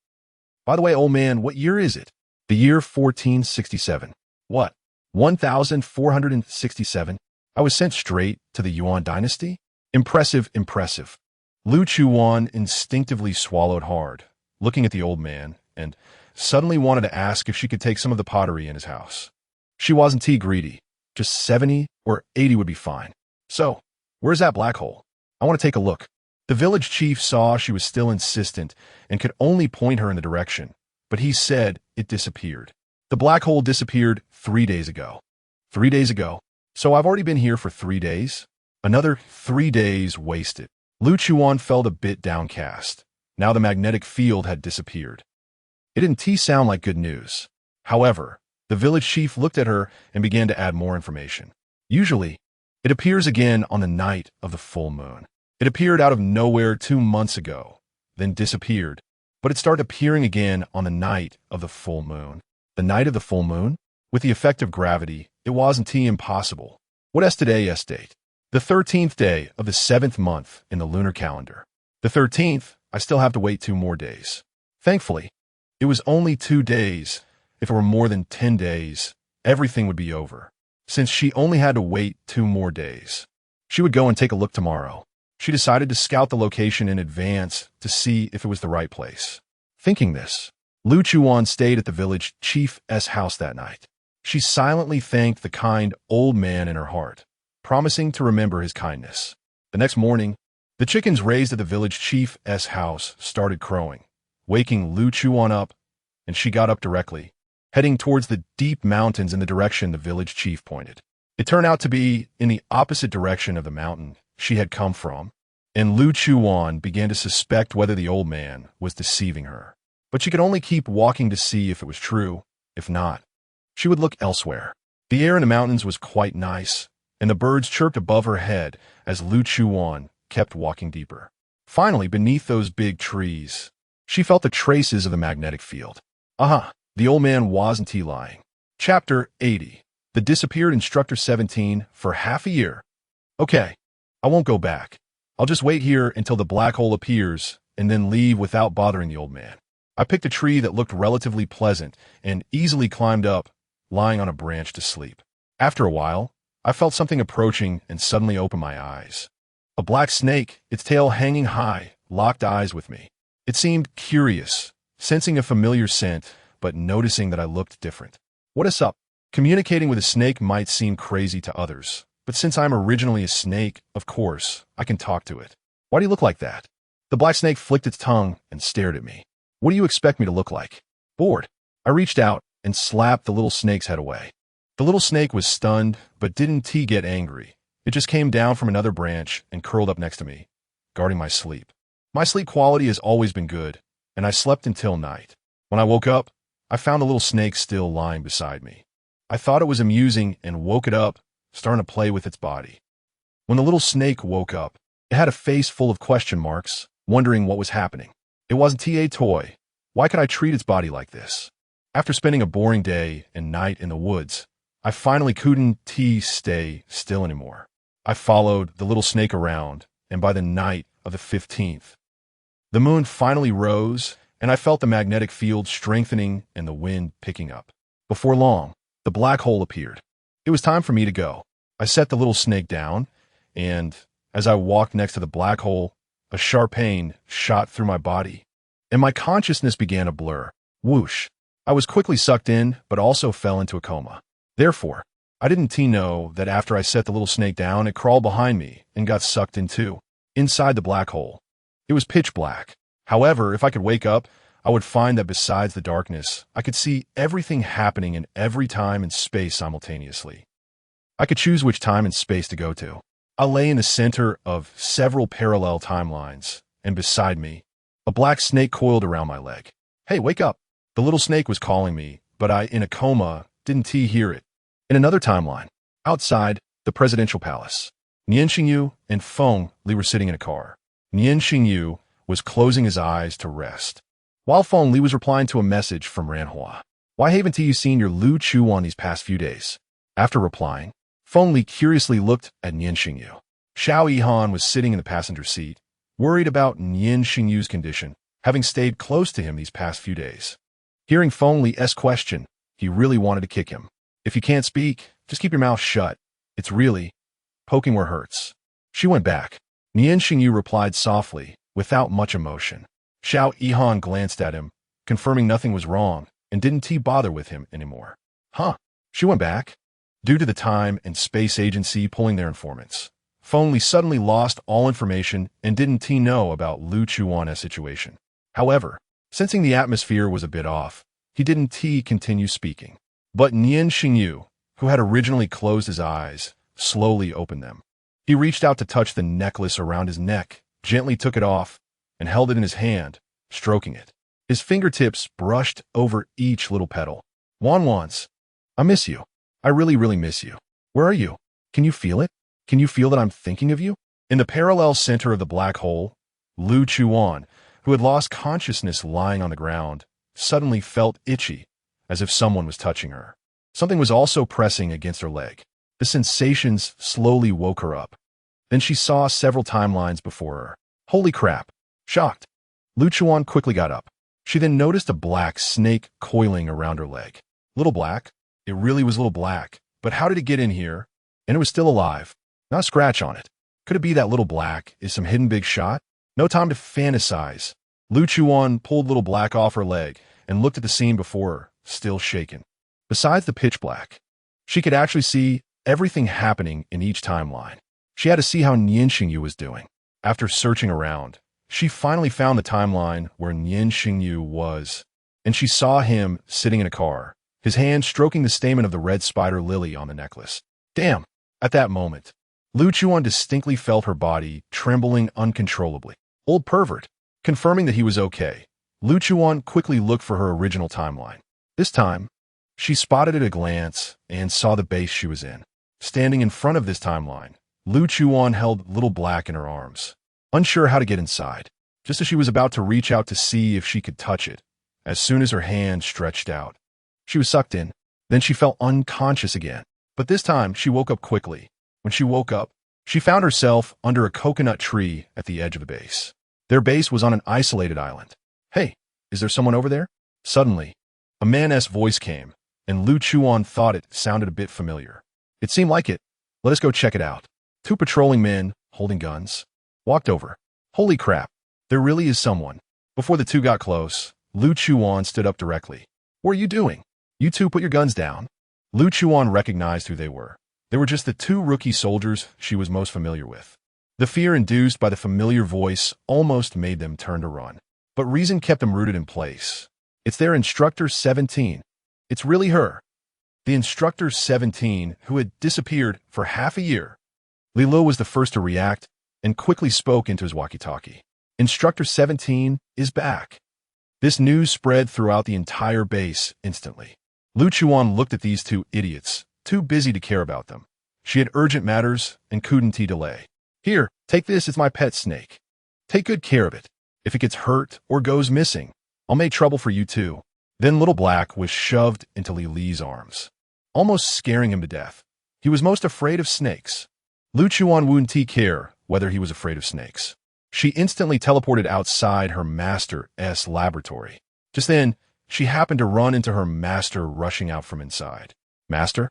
By the way, old man, what year is it? The year 1467. What? 1467? I was sent straight to the Yuan dynasty? Impressive, impressive. Lu Chuwan instinctively swallowed hard, looking at the old man, and suddenly wanted to ask if she could take some of the pottery in his house. She wasn't greedy. Just 70 or 80 would be fine. So, where's that black hole? I want to take a look. The village chief saw she was still insistent and could only point her in the direction, but he said it disappeared. The black hole disappeared 3 days ago. 3 days ago? So I've already been here for 3 days? Another 3 days wasted. Lu Chuwan felt a bit downcast. Now the magnetic field had disappeared. It didn't sound like good news. However, the village chief looked at her and began to add more information. Usually, it appears again on the night of the full moon. It appeared out of nowhere 2 months ago, then disappeared, but it started appearing again on the night of the full moon. The night of the full moon? With the effect of gravity, it wasn't impossible. What is today's date? The 13th day of the 7th month in the lunar calendar. The 13th, I still have to wait 2 more days. Thankfully, it was only 2 days. If it were more than 10 days, everything would be over. Since she only had to wait 2 more days, she would go and take a look tomorrow. She decided to scout the location in advance to see if it was the right place. Thinking this, Lu Chuwan stayed at the village chief's house that night. She silently thanked the kind old man in her heart, promising to remember his kindness. The next morning, the chickens raised at the village chief's house started crowing, waking Lu Chuwan up, and she got up directly, heading towards the deep mountains in the direction the village chief pointed. It turned out to be in the opposite direction of the mountain she had come from, and Lu Chuwan began to suspect whether the old man was deceiving her. But she could only keep walking to see if it was true. If not, she would look elsewhere. The air in the mountains was quite nice, and the birds chirped above her head as Lu Chuwan kept walking deeper. Finally, beneath those big trees, she felt the traces of the magnetic field. Aha, the old man wasn't lying. Chapter 80. The Disappeared Instructor 17 for half a year. Okay, I won't go back. I'll just wait here until the black hole appears and then leave without bothering the old man. I picked a tree that looked relatively pleasant and easily climbed up, lying on a branch to sleep. After a while, I felt something approaching and suddenly opened my eyes. A black snake, its tail hanging high, locked eyes with me. It seemed curious, sensing a familiar scent, but noticing that I looked different. What is up? Communicating with a snake might seem crazy to others, but since I'm originally a snake, of course, I can talk to it. Why do you look like that? The black snake flicked its tongue and stared at me. What do you expect me to look like? Bored. I reached out and slapped the little snake's head away. The little snake was stunned, but didn't get angry. It just came down from another branch and curled up next to me, guarding my sleep. My sleep quality has always been good, and I slept until night. When I woke up, I found the little snake still lying beside me. I thought it was amusing and woke it up, starting to play with its body. When the little snake woke up, it had a face full of question marks, wondering what was happening. It wasn't a toy. Why could I treat its body like this? After spending a boring day and night in the woods, I finally couldn't stay still anymore. I followed the little snake around, and by the night of the 15th, the moon finally rose, and I felt the magnetic field strengthening and the wind picking up. Before long, the black hole appeared. It was time for me to go. I set the little snake down, and as I walked next to the black hole, a sharp pain shot through my body, and my consciousness began to blur. Whoosh. I was quickly sucked in, but also fell into a coma. Therefore, I didn't know that after I set the little snake down, it crawled behind me and got sucked in too, inside the black hole. It was pitch black. However, if I could wake up, I would find that besides the darkness, I could see everything happening in every time and space simultaneously. I could choose which time and space to go to. I lay in the center of several parallel timelines, and beside me, a black snake coiled around my leg. Hey, wake up! The little snake was calling me, but I, in a coma, didn't hear it. In another timeline, outside the presidential palace, Nian Shengyu and Feng Li were sitting in a car. Nian Shengyu was closing his eyes to rest, while Feng Li was replying to a message from Ranhua. Why haven't you seen your Lu Chuwan these past few days? After replying, Feng Li curiously looked at Nian Shengyu. Xiao Yihan was sitting in the passenger seat, worried about Nian Shengyu's condition, having stayed close to him these past few days. Hearing Feng Li's question, he really wanted to kick him. If you can't speak, just keep your mouth shut. It's really poking where hurts. She went back. Nian Shengyu replied softly, without much emotion. Xiao Yihan glanced at him, confirming nothing was wrong, and didn't bother with him anymore. Huh. She went back. Due to the time and space agency pulling their informants, Feng Li suddenly lost all information and didn't know about Lu Chuwan's situation. However, sensing the atmosphere was a bit off, he didn't continue speaking. But Nian Shengyu, who had originally closed his eyes, slowly opened them. He reached out to touch the necklace around his neck, gently took it off, and held it in his hand, stroking it. His fingertips brushed over each little petal. Wanwans, I miss you. I really miss you. Where are you? Can you feel it? Can you feel that I'm thinking of you? In the parallel center of the black hole, Lu Chuwan, who had lost consciousness lying on the ground, suddenly felt itchy, as if someone was touching her. Something was also pressing against her leg. The sensations slowly woke her up. Then she saw several timelines before her. Holy crap! Shocked, Lu Chuwan quickly got up. She then noticed a black snake coiling around her leg. Little black? It really was little black. But how did it get in here? And it was still alive. Not a scratch on it. Could it be that little black is some hidden big shot? No time to fantasize. Lu Chuwan pulled little black off her leg and looked at the scene before her, still shaken. Besides the pitch black, she could actually see everything happening in each timeline. She had to see how Nian Shengyu was doing. After searching around, she finally found the timeline where Nian Shengyu was, and she saw him sitting in a car, his hand stroking the stamen of the red spider lily on the necklace. Damn! At that moment, Lu Chuwan distinctly felt her body trembling uncontrollably. Old pervert. Confirming that he was okay, Lu Chuwan quickly looked for her original timeline. This time, she spotted at a glance and saw the base she was in. Standing in front of this timeline, Lu Chuwan held little black in her arms, unsure how to get inside. Just as she was about to reach out to see if she could touch it, as soon as her hand stretched out, she was sucked in. Then she fell unconscious again. But this time, she woke up quickly. When she woke up, she found herself under a coconut tree at the edge of the base. Their base was on an isolated island. Hey, is there someone over there? Suddenly, a man's voice came, and Lu Chuwan thought it sounded a bit familiar. It seemed like it. Let us go check it out. Two patrolling men, holding guns, walked over. Holy crap, there really is someone. Before the two got close, Lu Chuwan stood up directly. What are you doing? You two put your guns down. Lu Chuwan recognized who they were. They were just the two rookie soldiers she was most familiar with. The fear induced by the familiar voice almost made them turn to run. But reason kept them rooted in place. It's their instructor 17. It's really her. The instructor 17, who had disappeared for half a year. Li Lu was the first to react and quickly spoke into his walkie-talkie. Instructor 17 is back. This news spread throughout the entire base instantly. Lu Chuwan looked at these two idiots, too busy to care about them. She had urgent matters and couldn't delay. Here, take this, it's my pet snake. Take good care of it. If it gets hurt or goes missing, I'll make trouble for you too. Then Little Black was shoved into Li Li's arms, almost scaring him to death. He was most afraid of snakes. Lu Chuwan wouldn't care whether he was afraid of snakes. She instantly teleported outside her master's laboratory. Just then, she happened to run into her master rushing out from inside. Master?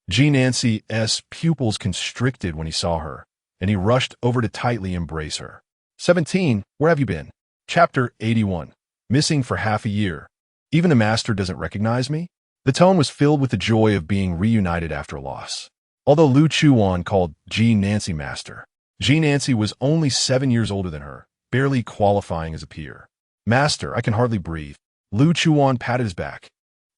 Nancy's pupils constricted when he saw her, and he rushed over to tightly embrace her. 17, where have you been? Chapter 81. Missing for half a year. Even the master doesn't recognize me? The tone was filled with the joy of being reunited after a loss. Although Lu Chuwan called Nancy master, Nancy was only 7 years older than her, barely qualifying as a peer. Master, I can hardly breathe. Lu Chuwan patted his back,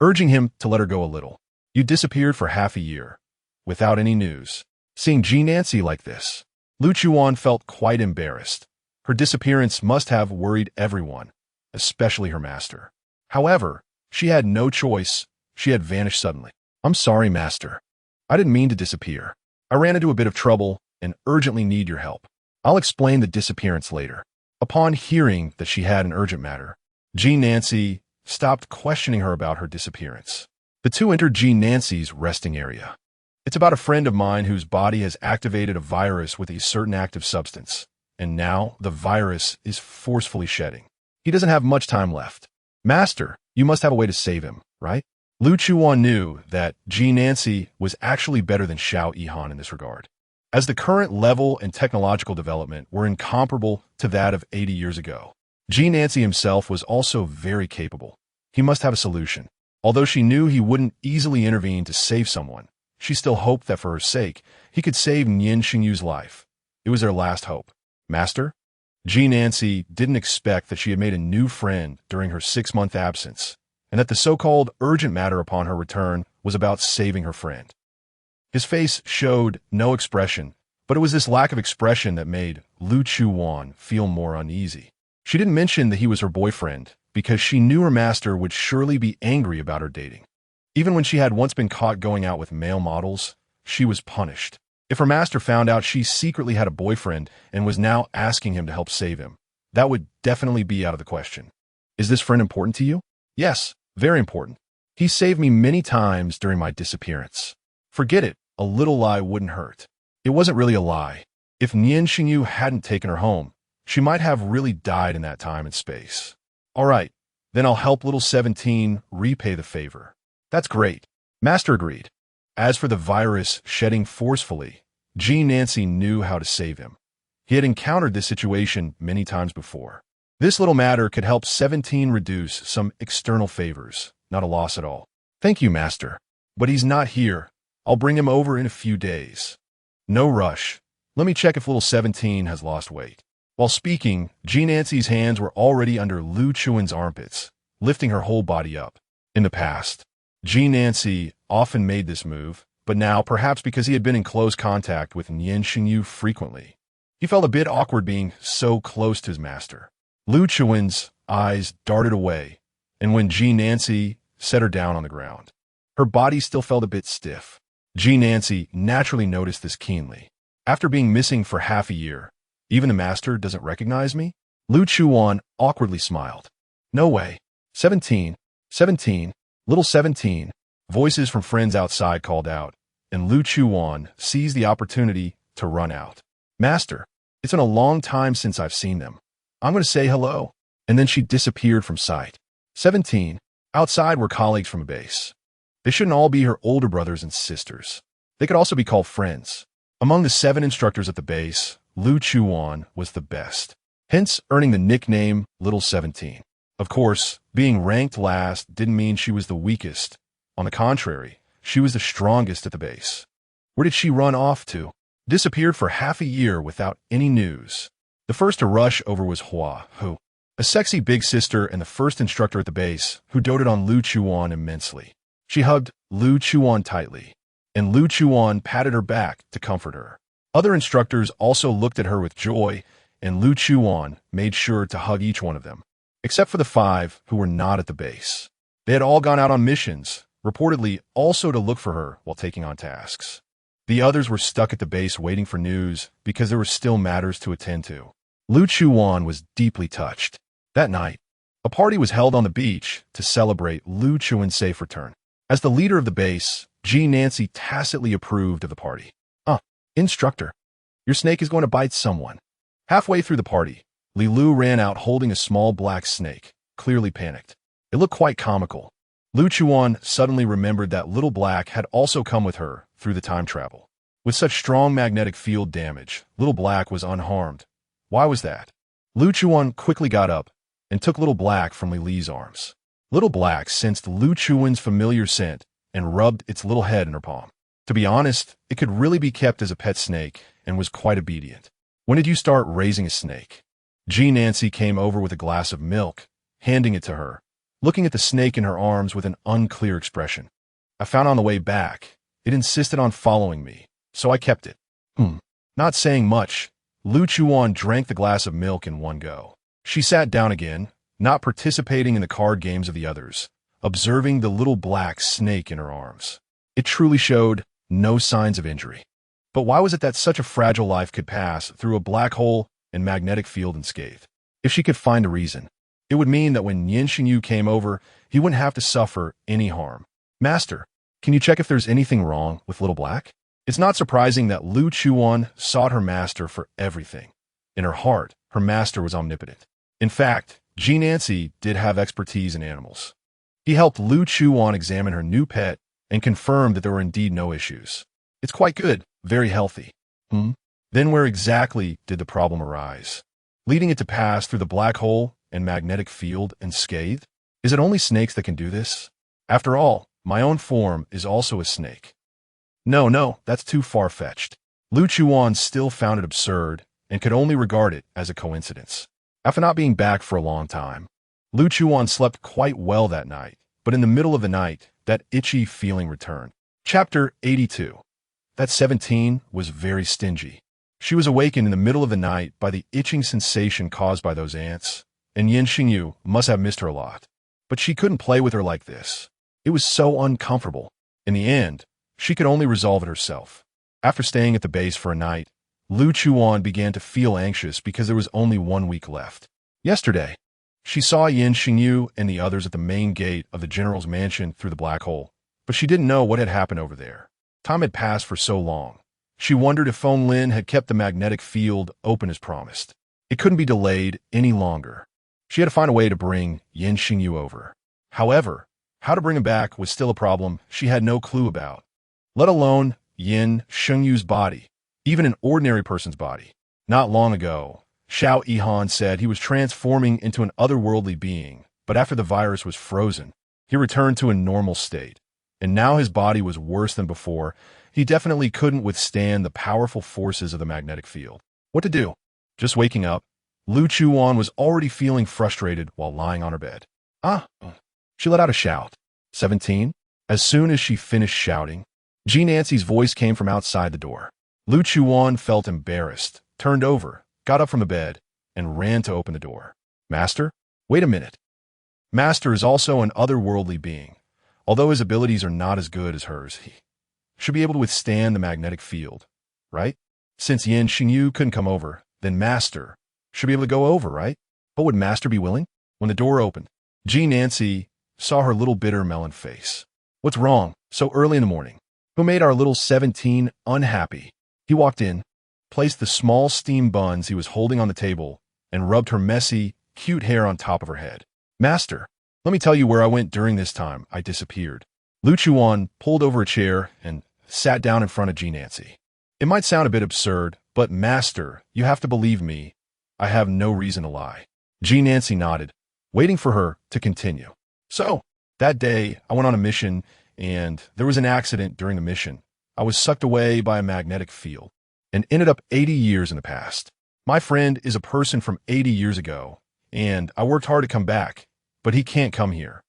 urging him to let her go a little. You disappeared for half a year, without any news. Seeing Nancy like this, Lu Chuwan felt quite embarrassed. Her disappearance must have worried everyone, especially her master. However, she had no choice. She had vanished suddenly. I'm sorry, master. I didn't mean to disappear. I ran into a bit of trouble and urgently need your help. I'll explain the disappearance later. Upon hearing that she had an urgent matter, Nancy stopped questioning her about her disappearance. The two entered Nancy's resting area. It's about a friend of mine whose body has activated a virus with a certain active substance, and now the virus is forcefully shedding. He doesn't have much time left. Master, you must have a way to save him, right? Lu Chuwan knew that Nancy was actually better than Xiao Yihan in this regard, as the current level and technological development were incomparable to that of 80 years ago. Nancy himself was also very capable. He must have a solution. Although she knew he wouldn't easily intervene to save someone, she still hoped that for her sake, he could save Nian Shengyu's life. It was their last hope. Master? Nancy didn't expect that she had made a new friend during her 6-month absence, and that the so-called urgent matter upon her return was about saving her friend. His face showed no expression, but it was this lack of expression that made Lu Chuwan feel more uneasy. She didn't mention that he was her boyfriend, because she knew her master would surely be angry about her dating. Even when she had once been caught going out with male models, she was punished. If her master found out she secretly had a boyfriend and was now asking him to help save him, that would definitely be out of the question. Is this friend important to you? Yes, very important. He saved me many times during my disappearance. Forget it, a little lie wouldn't hurt. It wasn't really a lie. If Nian Shengyu hadn't taken her home, she might have really died in that time and space. All right, then I'll help little 17 repay the favor. That's great. Master agreed. As for the virus shedding forcefully, Nancy knew how to save him. He had encountered this situation many times before. This little matter could help 17 reduce some external favors, not a loss at all. Thank you, Master. But he's not here. I'll bring him over in a few days. No rush. Let me check if little 17 has lost weight. While speaking, Nancy's hands were already under Lu Chuan's armpits, lifting her whole body up. In the past, Nancy often made this move, but now, perhaps because he had been in close contact with Nian Shengyu frequently, he felt a bit awkward being so close to his master. Lu Chuan's eyes darted away, and when Nancy set her down on the ground, her body still felt a bit stiff. Nancy naturally noticed this keenly. After being missing for half a year, even the master doesn't recognize me? Lu Chuwan awkwardly smiled. No way. 17, little 17, voices from friends outside called out, and Lu Chuwan seized the opportunity to run out. Master, it's been a long time since I've seen them. I'm going to say hello. And then she disappeared from sight. 17, outside were colleagues from a base. They shouldn't all be her older brothers and sisters. They could also be called friends. Among the 7 instructors at the base, Lu Chuwan was the best, hence earning the nickname Little 17. Of course, being ranked last didn't mean she was the weakest. On the contrary, she was the strongest at the base. Where did she run off to? Disappeared for half a year without any news. The first to rush over was Hua, a sexy big sister and the first instructor at the base, who doted on Lu Chuwan immensely. She hugged Lu Chuwan tightly, and Lu Chuwan patted her back to comfort her. Other instructors also looked at her with joy, and Lu Chuwan made sure to hug each one of them, except for the 5 who were not at the base. They had all gone out on missions, reportedly also to look for her while taking on tasks. The others were stuck at the base waiting for news because there were still matters to attend to. Lu Chuwan was deeply touched. That night, a party was held on the beach to celebrate Lu Chuan's safe return. As the leader of the base, Nancy tacitly approved of the party. Instructor, your snake is going to bite someone. Halfway through the party, Lu ran out holding a small black snake, clearly panicked. It looked quite comical. Lu Chuwan suddenly remembered that Little Black had also come with her through the time travel. With such strong magnetic field damage, Little Black was unharmed. Why was that? Lu Chuwan quickly got up and took Little Black from Li's arms. Little Black sensed Lu Chuwan's familiar scent and rubbed its little head in her palm. To be honest, it could really be kept as a pet snake and was quite obedient. When did you start raising a snake? Nancy came over with a glass of milk, handing it to her, looking at the snake in her arms with an unclear expression. I found on the way back. It insisted on following me, so I kept it. Not saying much, Lu Chuwan drank the glass of milk in one go. She sat down again, not participating in the card games of the others, observing the little black snake in her arms. It truly showed no signs of injury. But why was it that such a fragile life could pass through a black hole and magnetic field unscathed? If she could find a reason, it would mean that when Nian Shengyu came over, he wouldn't have to suffer any harm. Master, can you check if there's anything wrong with Little Black? It's not surprising that Lu Chuwan sought her master for everything. In her heart, her master was omnipotent. In fact, Nancy did have expertise in animals. He helped Lu Chuwan examine her new pet and confirmed that there were indeed no issues. It's quite good, very healthy. Then where exactly did the problem arise? Leading it to pass through the black hole and magnetic field unscathed? Is it only snakes that can do this? After all, my own form is also a snake. No, that's too far-fetched. Lu Chuwan still found it absurd and could only regard it as a coincidence. After not being back for a long time, Lu Chuwan slept quite well that night, but in the middle of the night, that itchy feeling returned. Chapter 82. That 17 was very stingy. She was awakened in the middle of the night by the itching sensation caused by those ants, and Nian Shengyu must have missed her a lot. But she couldn't play with her like this. It was so uncomfortable. In the end, she could only resolve it herself. After staying at the base for a night, Lu Chuwan began to feel anxious because there was only 1 week left. Yesterday, she saw Nian Shengyu and the others at the main gate of the general's mansion through the black hole, but she didn't know what had happened over there. Time had passed for so long. She wondered if Feng Lin had kept the magnetic field open as promised. It couldn't be delayed any longer. She had to find a way to bring Nian Shengyu over. However, how to bring him back was still a problem she had no clue about, let alone Nian Shengyu's body, even an ordinary person's body. Not long ago, Xiao Yihan said he was transforming into an otherworldly being, but after the virus was frozen, he returned to a normal state. And now his body was worse than before. He definitely couldn't withstand the powerful forces of the magnetic field. What to do? Just waking up, Lu Chuwan was already feeling frustrated while lying on her bed. She let out a shout. 17? As soon as she finished shouting, Nancy's voice came from outside the door. Lu Chuwan felt embarrassed, turned over, got up from the bed, and ran to open the door. Master? Wait a minute. Master is also an otherworldly being. Although his abilities are not as good as hers, he should be able to withstand the magnetic field, right? Since Nian Shengyu couldn't come over, then Master should be able to go over, right? But would Master be willing? When the door opened, Nancy saw her little bitter melon face. What's wrong? So early in the morning. Who made our little 17 unhappy? He walked in, placed the small steam buns he was holding on the table, and rubbed her messy, cute hair on top of her head. Master, let me tell you where I went during this time I disappeared. Lu Chuwan pulled over a chair and sat down in front of Nancy. It might sound a bit absurd, but Master, you have to believe me. I have no reason to lie. Nancy nodded, waiting for her to continue. So, that day, I went on a mission, and there was an accident during the mission. I was sucked away by a magnetic field and ended up 80 years in the past. My friend is a person from 80 years ago, and I worked hard to come back, but he can't come here.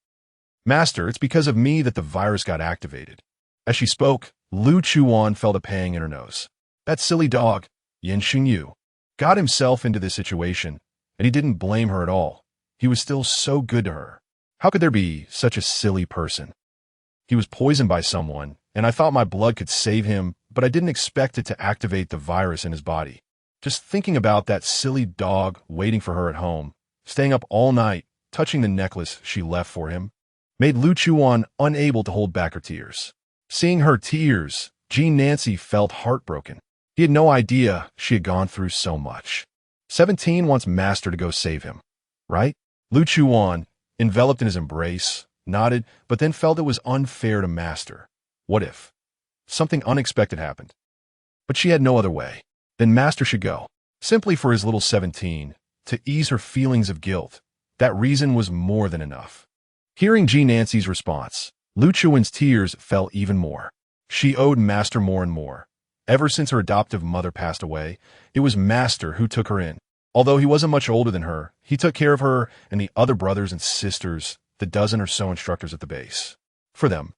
Master, it's because of me that the virus got activated. As she spoke, Lu Chuwan felt a pang in her nose. That silly dog, Nian Shengyu, got himself into this situation, and he didn't blame her at all. He was still so good to her. How could there be such a silly person? He was poisoned by someone, and I thought my blood could save him, but I didn't expect it to activate the virus in his body. Just thinking about that silly dog waiting for her at home, staying up all night, touching the necklace she left for him, made Lu Chuwan unable to hold back her tears. Seeing her tears, Nancy felt heartbroken. He had no idea she had gone through so much. 17 wants Master to go save him, right? Lu Chuwan, enveloped in his embrace, nodded, but then felt it was unfair to Master. What if something unexpected happened? But she had no other way. Then Master should go. Simply for his little 17, to ease her feelings of guilt. That reason was more than enough. Hearing G. Nancy's response, Lu Chuan's tears fell even more. She owed Master more and more. Ever since her adoptive mother passed away, it was Master who took her in. Although he wasn't much older than her, he took care of her and the other brothers and sisters, the dozen or so instructors at the base. For them,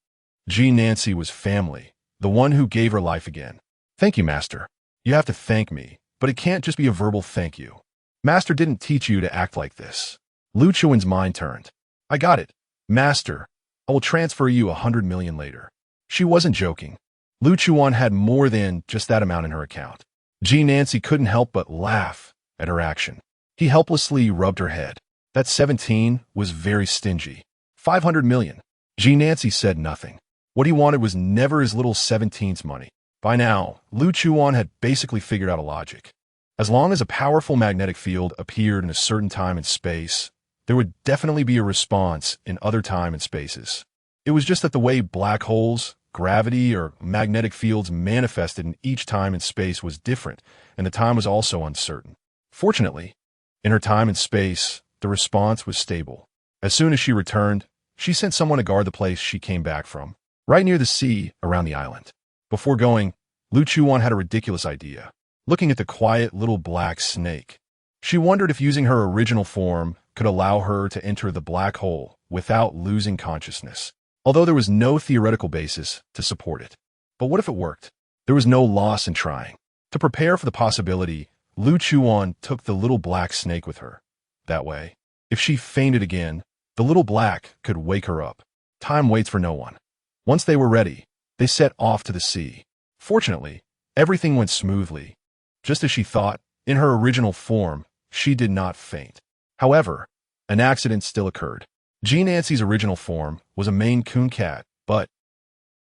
G. Nancy was family, the one who gave her life again. Thank you, Master. You have to thank me, but it can't just be a verbal thank you. Master didn't teach you to act like this. Lu Chuan's mind turned. I got it. Master, I will transfer you 100 million later. She wasn't joking. Lu Chuan had more than just that amount in her account. G. Nancy couldn't help but laugh at her action. He helplessly rubbed her head. That 17 was very stingy. 500 million. G. Nancy said nothing. What he wanted was never his little 17's money. By now, Lu Chuan had basically figured out a logic. As long as a powerful magnetic field appeared in a certain time and space, there would definitely be a response in other time and spaces. It was just that the way black holes, gravity, or magnetic fields manifested in each time and space was different, and the time was also uncertain. Fortunately, in her time and space, the response was stable. As soon as she returned, she sent someone to guard the place she came back from, right near the sea around the island. Before going, Lu Chuan had a ridiculous idea. Looking at the quiet little black snake, she wondered if using her original form could allow her to enter the black hole without losing consciousness, although there was no theoretical basis to support it. But what if it worked? There was no loss in trying. To prepare for the possibility, Lu Chuan took the little black snake with her. That way, if she fainted again, the little black could wake her up. Time waits for no one. Once they were ready, they set off to the sea. Fortunately, everything went smoothly. Just as she thought, in her original form, she did not faint. However, an accident still occurred. G. Nancy's original form was a Maine Coon cat, but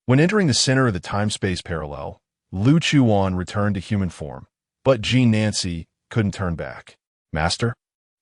when entering the center of the time-space parallel, Lu Chuan returned to human form, but G. Nancy couldn't turn back. Master?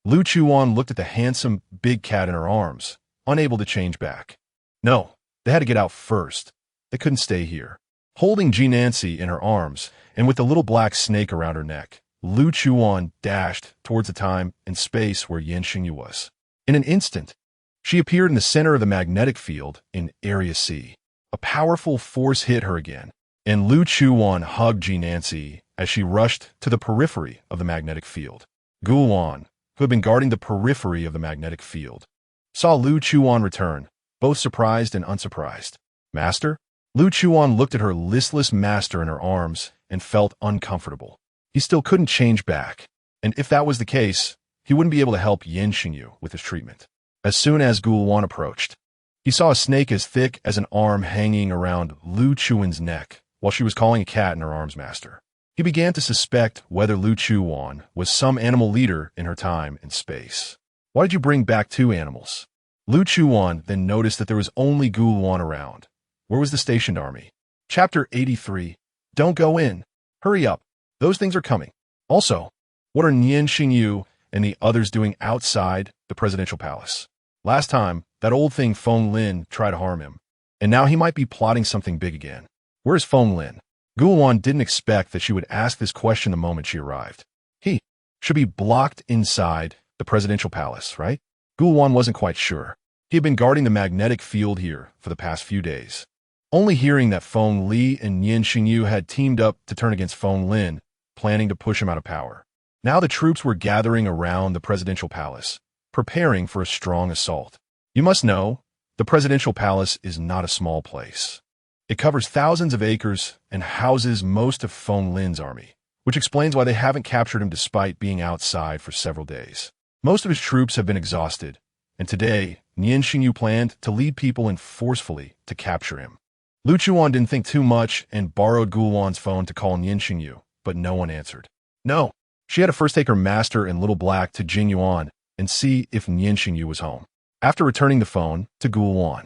Lu Chuan looked at the handsome, big cat in her arms, unable to change back. No, they had to get out first. They couldn't stay here. Holding G. Nancy in her arms, and with the little black snake around her neck, Lu Chuan dashed towards the time and space where Nian Shengyu was. In an instant, she appeared in the center of the magnetic field in Area C. A powerful force hit her again, and Lu Chuan hugged G. Nancy as she rushed to the periphery of the magnetic field. Gulwan, who had been guarding the periphery of the magnetic field, saw Lu Chuan return, both surprised and unsurprised. Master? Lu Chuan looked at her listless master in her arms and felt uncomfortable. He still couldn't change back, and if that was the case, he wouldn't be able to help Nian Shengyu with his treatment. As soon as Gulwan approached, he saw a snake as thick as an arm hanging around Lu Chuan's neck while she was calling a cat in her arms master. He began to suspect whether Lu Chuan was some animal leader in her time and space. Why did you bring back two animals? Lu Chuan then noticed that there was only Gulwan around. Where was the stationed army? Chapter 83. Don't go in. Hurry up. Those things are coming. Also, what are Nian Shengyu and the others doing outside the presidential palace? Last time, that old thing Feng Lin tried to harm him, and now he might be plotting something big again. Where's Feng Lin? Gulwan didn't expect that she would ask this question the moment she arrived. He should be blocked inside the presidential palace, right? Gulwan wasn't quite sure. He had been guarding the magnetic field here for the past few days. Only hearing that Feng Li and Nian Shengyu had teamed up to turn against Feng Lin, planning to push him out of power. Now the troops were gathering around the presidential palace, preparing for a strong assault. You must know, the presidential palace is not a small place. It covers thousands of acres and houses most of Feng Lin's army, which explains why they haven't captured him despite being outside for several days. Most of his troops have been exhausted, and today, Nian Shengyu planned to lead people in forcefully to capture him. Lu Chuan didn't think too much and borrowed Gulwan's phone to call Nian Shengyu, but no one answered. No, she had to first take her master and Little Black to Jinyuan and see if Nian Shengyu was home. After returning the phone to Gulwan,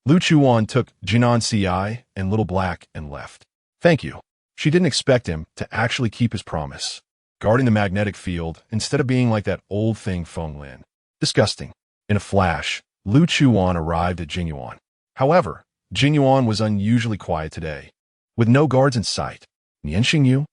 Lu Chuan took Jinan Ci and Little Black and left. Thank you. She didn't expect him to actually keep his promise. guarding the magnetic field instead of being like that old thing Feng Lin. Disgusting. In a flash, Lu Chuwan arrived at Jingyuan. However, Jingyuan was unusually quiet today. With no guards in sight, Nian Shengyu,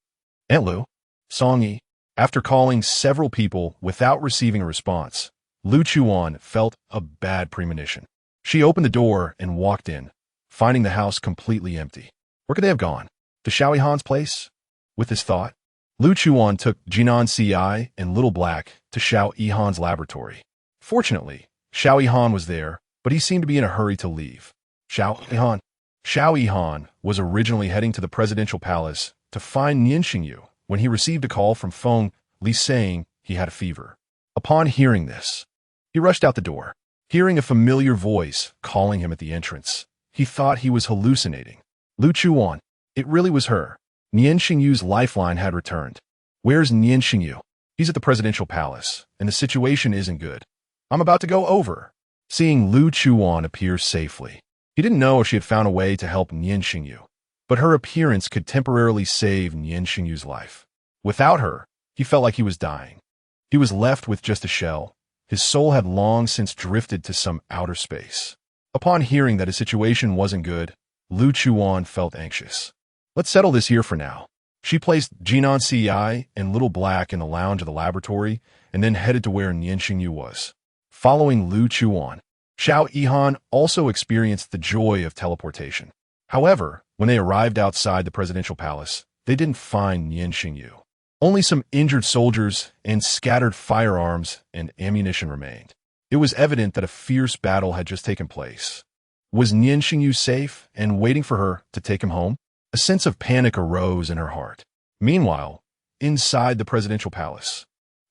Aunt Lu, Song Yi. After calling several people without receiving a response, Lu Chuwan felt a bad premonition. She opened the door and walked in, finding the house completely empty. Where could they have gone? To Xiao Yihan's place? With this thought, Lu Chuwan took Jinan Ci and Little Black to Xiao Yihan's laboratory. Fortunately, Xiao Yihan was there, but he seemed to be in a hurry to leave. Xiao Yihan was originally heading to the presidential palace to find Nian Shengyu when he received a call from Feng Li saying he had a fever. Upon hearing this, he rushed out the door. Hearing a familiar voice calling him at the entrance, he thought he was hallucinating. Lu Chuwan. It really was her. Nian Shengyu's lifeline had returned. Where's Nian Shengyu? He's at the presidential palace, and the situation isn't good. I'm about to go over. Seeing Lu Chuwan appear safely, he didn't know if she had found a way to help Nian Shengyu, but her appearance could temporarily save Nian Shengyu's life. Without her, he felt like he was dying. He was left with just a shell. His soul had long since drifted to some outer space. Upon hearing that his situation wasn't good, Lu Chuwan felt anxious. Let's settle this here for now. She placed Jinan Ci and Little Black in the lounge of the laboratory and then headed to where Nian Shengyu was. Following Lu Chuwan, Xiao Yihan also experienced the joy of teleportation. However, when they arrived outside the presidential palace, they didn't find Nian Shengyu. Only some injured soldiers and scattered firearms and ammunition remained. It was evident that a fierce battle had just taken place. Was Nian Shengyu safe and waiting for her to take him home? A sense of panic arose in her heart. Meanwhile, inside the presidential palace,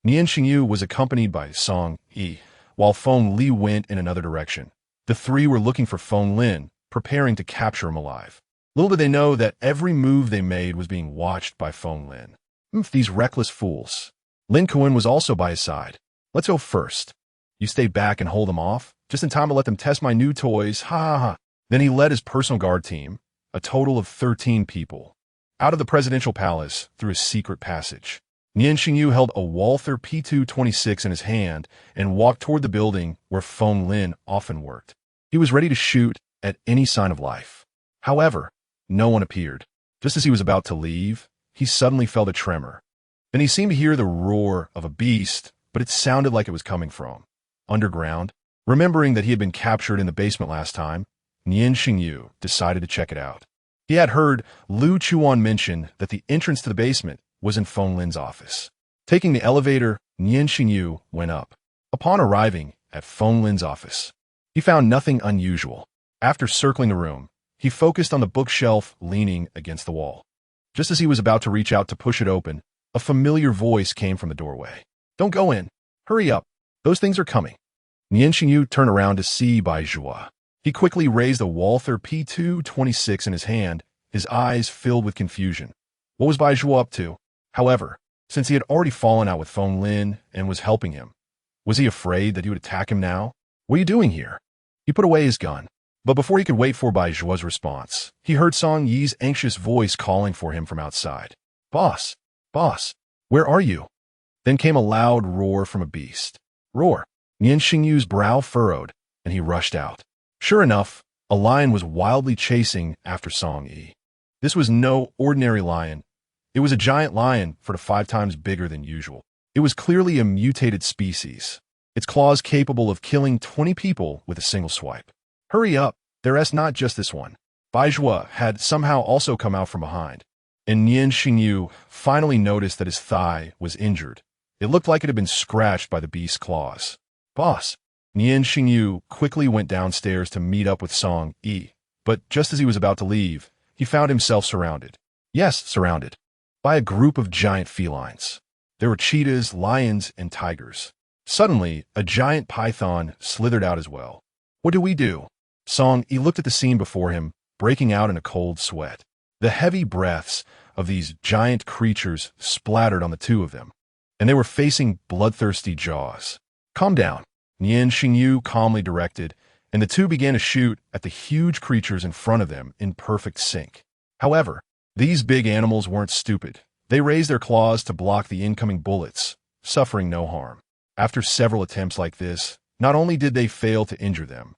Nian Shengyu was accompanied by Song Yi, while Feng Li went in another direction. The three were looking for Feng Lin, preparing to capture him alive. Little did they know that every move they made was being watched by Feng Lin. These reckless fools. Lin Kuan was also by his side. Let's go first. You stay back and hold them off, just in time to let them test my new toys, ha ha ha. Then he led his personal guard team, a total of 13 people, out of the presidential palace through a secret passage. Nian Shengyu held a Walther P226 in his hand and walked toward the building where Feng Lin often worked. He was ready to shoot at any sign of life. However, no one appeared. Just as he was about to leave, he suddenly felt a tremor. Then he seemed to hear the roar of a beast, but it sounded like it was coming from underground. Remembering that he had been captured in the basement last time, Nian Shengyu decided to check it out. He had heard Lu Chuwan mention that the entrance to the basement was in Feng Lin's office. Taking the elevator, Nian Shengyu went up. Upon arriving at Feng Lin's office, he found nothing unusual. After circling the room, he focused on the bookshelf leaning against the wall. Just as he was about to reach out to push it open, a familiar voice came from the doorway. Don't go in. Hurry up. Those things are coming. Nian Shengyu turned around to see Bai Zhua. He quickly raised a Walther P226 in his hand, his eyes filled with confusion. What was Bai Zhua up to? However, since he had already fallen out with Feng Lin and was helping him, was he afraid that he would attack him now? What are you doing here? He put away his gun. But before he could wait for Bai Zhua's response, he heard Song Yi's anxious voice calling for him from outside. Boss, where are you? Then came a loud roar from a beast. Roar. Nian Shengyu's brow furrowed, and he rushed out. Sure enough, a lion was wildly chasing after Song Yi. This was no ordinary lion. It was a giant lion 4 to 5 times bigger than usual. It was clearly a mutated species, its claws capable of killing 20 people with a single swipe. Hurry up, there's not just this one. Bai Zhua had somehow also come out from behind, and Nian Shengyu finally noticed that his thigh was injured. It looked like it had been scratched by the beast's claws. Boss. Nian Shengyu quickly went downstairs to meet up with Song Yi, but just as he was about to leave, he found himself surrounded. Yes, surrounded. By a group of giant felines. There were cheetahs, lions, and tigers. Suddenly, a giant python slithered out as well. What do we do? Song Yi looked at the scene before him, breaking out in a cold sweat. The heavy breaths of these giant creatures splattered on the two of them, and they were facing bloodthirsty jaws. Calm down, Nian Shengyu calmly directed, and the two began to shoot at the huge creatures in front of them in perfect sync. However, these big animals weren't stupid. They raised their claws to block the incoming bullets, suffering no harm. After several attempts like this, not only did they fail to injure them,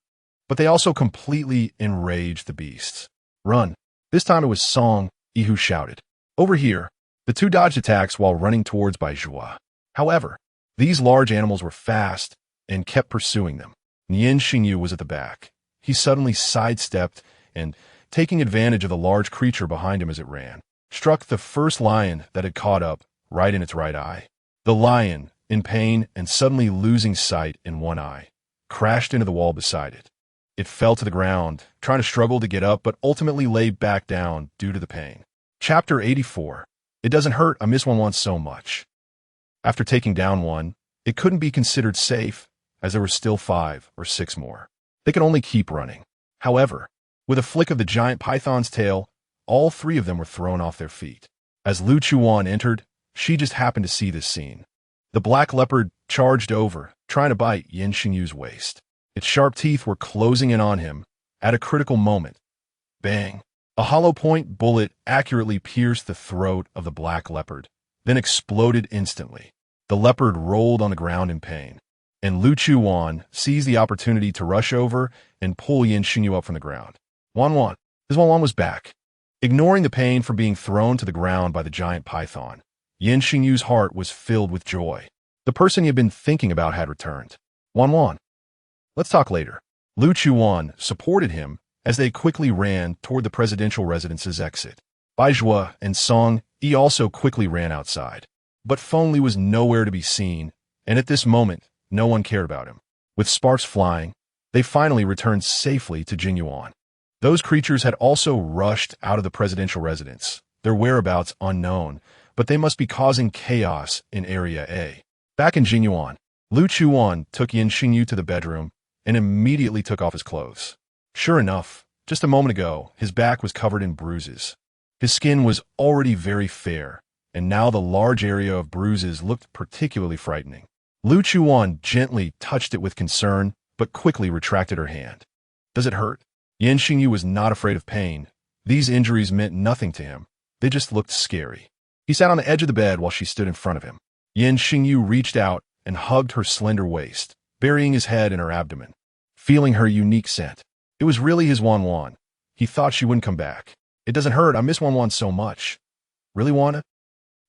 but they also completely enraged the beasts. Run! This time it was Song Yi who shouted. Over here! The two dodged attacks while running towards Baizhua. However, these large animals were fast and kept pursuing them. Nian Shengyu was at the back. He suddenly sidestepped and, taking advantage of the large creature behind him as it ran, struck the first lion that had caught up right in its right eye. The lion, in pain and suddenly losing sight in one eye, crashed into the wall beside it. It fell to the ground, trying to struggle to get up, but ultimately lay back down due to the pain. Chapter 84. It doesn't hurt, I miss one so much. After taking down one, it couldn't be considered safe, as there were still 5 or 6 more. They could only keep running. However, with a flick of the giant python's tail, all 3 of them were thrown off their feet. As Lu Chuwan entered, she just happened to see this scene. The black leopard charged over, trying to bite Nian Shengyu's waist. Its sharp teeth were closing in on him at a critical moment. Bang! A hollow-point bullet accurately pierced the throat of the black leopard, then exploded instantly. The leopard rolled on the ground in pain, and Lu Chuwan seized the opportunity to rush over and pull Nian Shengyu up from the ground. Wan. His Wan was back. Ignoring the pain from being thrown to the ground by the giant python, Nian Shengyu's heart was filled with joy. The person he had been thinking about had returned. Wan. Let's talk later. Lu Chuwan supported him as they quickly ran toward the presidential residence's exit. Baizhua and Song Yi also quickly ran outside. But Feng Li was nowhere to be seen, and at this moment, no one cared about him. With sparks flying, they finally returned safely to Jinyuan. Those creatures had also rushed out of the presidential residence, their whereabouts unknown, but they must be causing chaos in Area A. Back in Jinyuan, Lu Chuwan took Nian Shengyu to the bedroom and immediately took off his clothes. Sure enough, just a moment ago, his back was covered in bruises. His skin was already very fair, and now the large area of bruises looked particularly frightening. Lu Chuwan gently touched it with concern, but quickly retracted her hand. Does it hurt? Nian Shengyu was not afraid of pain. These injuries meant nothing to him. They just looked scary. He sat on the edge of the bed while she stood in front of him. Nian Shengyu reached out and hugged her slender waist, burying his head in her abdomen, feeling her unique scent. It was really his Wan. He thought she wouldn't come back. It doesn't hurt, I miss Wan so much. Really, Wan?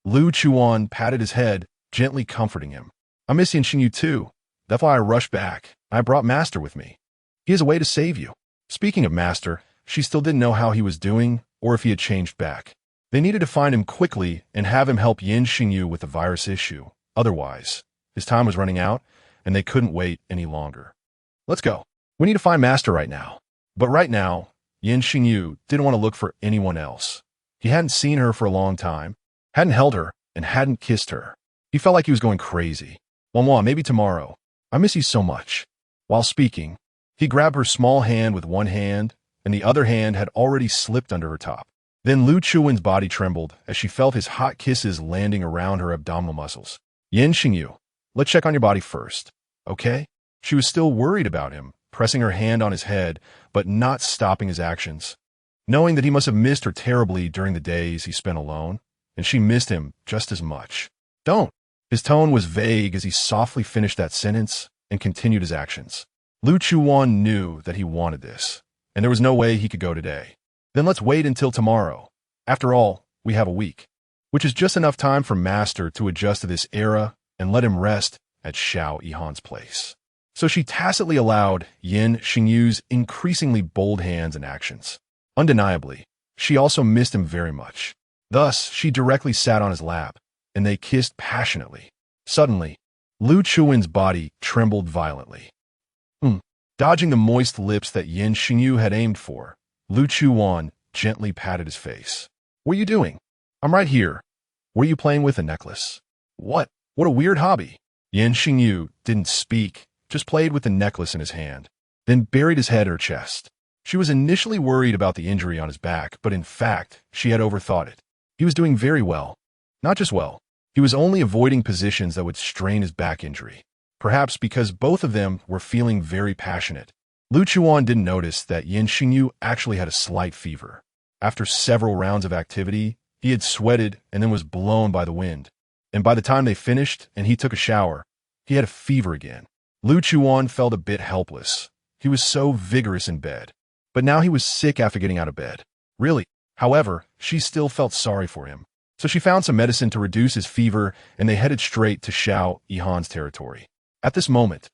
Lu Chuwan patted his head, gently comforting him. I miss Nian Shengyu too. That's why I rushed back. I brought Master with me. He has a way to save you. Speaking of Master, she still didn't know how he was doing or if he had changed back. They needed to find him quickly and have him help Nian Shengyu with the virus issue. Otherwise, his time was running out and they couldn't wait any longer. Let's go. We need to find Master right now. But right now, Nian Shengyu didn't want to look for anyone else. He hadn't seen her for a long time, hadn't held her, and hadn't kissed her. He felt like he was going crazy. Wan, maybe tomorrow. I miss you so much. While speaking, he grabbed her small hand with one hand, and the other hand had already slipped under her top. Then Lu Chuwan's body trembled as she felt his hot kisses landing around her abdominal muscles. Nian Shengyu, let's check on your body first, okay? She was still worried about him, pressing her hand on his head, but not stopping his actions. Knowing that he must have missed her terribly during the days he spent alone, and she missed him just as much. Don't. His tone was vague as he softly finished that sentence and continued his actions. Lu Chuwan knew that he wanted this, and there was no way he could go today. Then let's wait until tomorrow. After all, we have a week, which is just enough time for Master to adjust to this era and let him rest at Xiao Yihan's place. So she tacitly allowed Nian Shengyu's increasingly bold hands and actions. Undeniably, she also missed him very much. Thus, she directly sat on his lap, and they kissed passionately. Suddenly, Lu Chuwan's body trembled violently. Dodging the moist lips that Nian Shengyu had aimed for, Lu Chuwan gently patted his face. What are you doing? I'm right here. Were you playing with a necklace? What? What a weird hobby. Nian Shengyu didn't speak, just played with the necklace in his hand, then buried his head in her chest. She was initially worried about the injury on his back, but in fact, she had overthought it. He was doing very well. Not just well. He was only avoiding positions that would strain his back injury. Perhaps because both of them were feeling very passionate. Lu Chuwan didn't notice that Nian Shengyu actually had a slight fever. After several rounds of activity, He had sweated and then was blown by the wind. And by the time they finished and he took a shower, he had a fever again. Lu Chuwan felt a bit helpless. He was so vigorous in bed. But now he was sick after getting out of bed. Really. However, she still felt sorry for him. So she found some medicine to reduce his fever, and they headed straight to Xiao Yihan's territory. At this moment,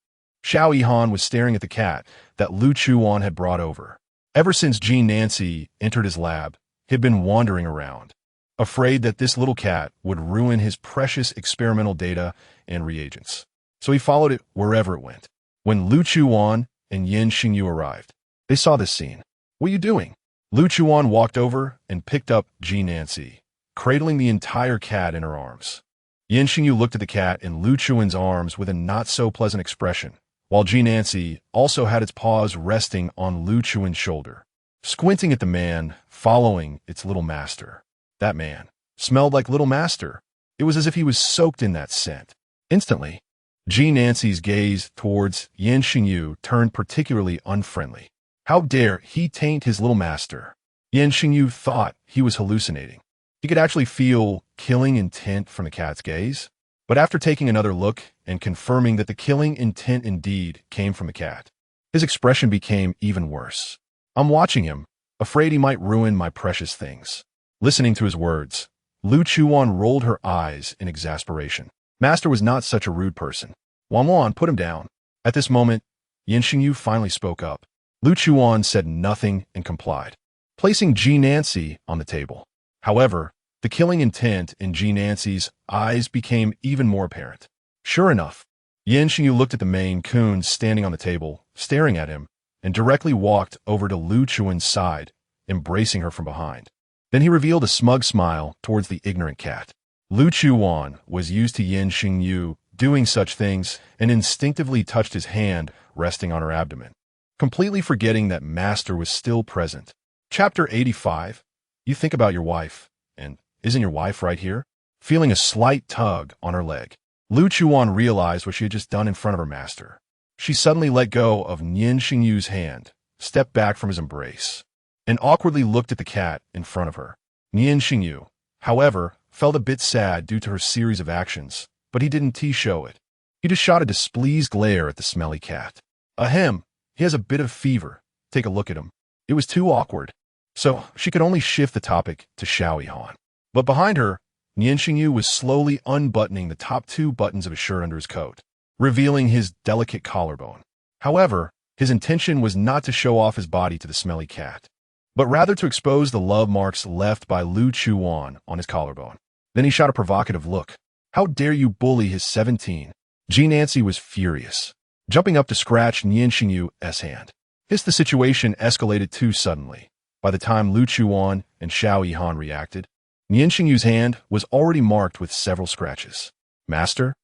Xiao Yihan was staring at the cat that Lu Chuwan had brought over. Ever since Jean Nancy entered his lab, he had been wandering around, afraid that this little cat would ruin his precious experimental data and reagents. So he followed it wherever it went. When Lu Chuwan and Nian Shengyu arrived, they saw this scene. "What are you doing?" Lu Chuwan walked over and picked up Jean Nancy, cradling the entire cat in her arms. Nian Shengyu looked at the cat in Lu Chuwan's arms with a not-so-pleasant expression, while Jean Nancy also had its paws resting on Lu Chuwan's shoulder, squinting at the man following its little master. That man smelled like little master. It was as if he was soaked in that scent. Instantly, Jean Nancy's gaze towards Nian Shengyu turned particularly unfriendly. How dare he taint his little master? Nian Shengyu thought he was hallucinating. He could actually feel killing intent from the cat's gaze. But after taking another look and confirming that the killing intent indeed came from the cat, his expression became even worse. "I'm watching him, afraid he might ruin my precious things." Listening to his words, Lu Chuwan rolled her eyes in exasperation. Master was not such a rude person. "Wan, put him down." At this moment, Nian Shengyu finally spoke up. Lu Chuwan said nothing and complied, placing Jean Nancy on the table. However, the killing intent in Jean Nancy's eyes became even more apparent. Sure enough, Nian Shengyu looked at the Maine Coon standing on the table, staring at him, and directly walked over to Lu Chuwan's side, embracing her from behind. Then he revealed a smug smile towards the ignorant cat. Lu Chuwan was used to Nian Shengyu doing such things and instinctively touched his hand resting on her abdomen, completely forgetting that Master was still present. Chapter 85. You think about your wife, and isn't your wife right here? Feeling a slight tug on her leg, Lu Chuwan realized what she had just done in front of her master. She suddenly let go of Nian Shengyu's hand, stepped back from his embrace, and awkwardly looked at the cat in front of her. Nian Shengyu, however, felt a bit sad due to her series of actions, but he didn't show it. He just shot a displeased glare at the smelly cat. Ahem, he has a bit of fever. Take a look at him. It was too awkward. So she could only shift the topic to Xiao Yihan. But behind her, Nian Shengyu was slowly unbuttoning the top 2 buttons of his shirt under his coat, revealing his delicate collarbone. However, his intention was not to show off his body to the smelly cat, but rather to expose the love marks left by Lu Chuwan on his collarbone. Then he shot a provocative look. How dare you bully his 17? Jean Nancy was furious, jumping up to scratch Nian Shengyu's hand. The situation escalated too suddenly. By the time Lu Chuwan and Xiao Yihan reacted, Nian Shengyu's hand was already marked with several scratches. Master?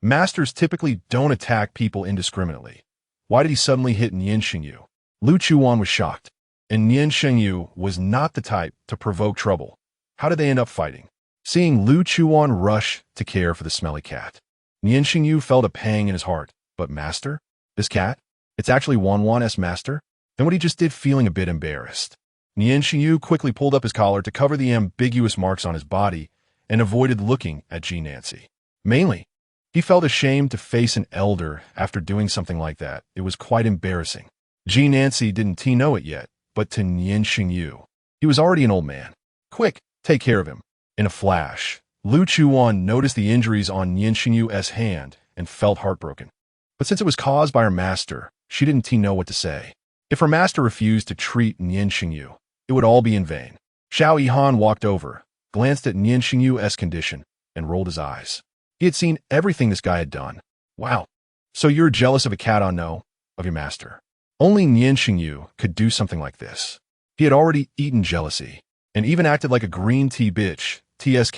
Masters typically don't attack people indiscriminately. Why did he suddenly hit Nian Shengyu? Lu Chuwan was shocked, and Nian Shengyu was not the type to provoke trouble. How did they end up fighting? Seeing Lu Chuwan rush to care for the smelly cat, Nian Shengyu felt a pang in his heart. But master? This cat? It's actually Wan's master? Then what he just did, feeling a bit embarrassed. Nian Shengyu quickly pulled up his collar to cover the ambiguous marks on his body and avoided looking at Jean Nancy. Mainly, he felt ashamed to face an elder after doing something like that. It was quite embarrassing. Jean Nancy didn't know it yet, but to Nian Shengyu, he was already an old man. Quick, take care of him. In a flash, Lu Chuwan noticed the injuries on Nian Shengyu's hand and felt heartbroken. But since it was caused by her master, she didn't know what to say. If her master refused to treat Nian Shengyu, it would all be in vain. Xiao Yihan walked over, glanced at Nian Shengyu's condition, and rolled his eyes. He had seen everything this guy had done. Wow. So you're jealous of a cat on no, of your master. Only Nian Shengyu could do something like this. He had already eaten jealousy, and even acted like a green tea bitch, TSK.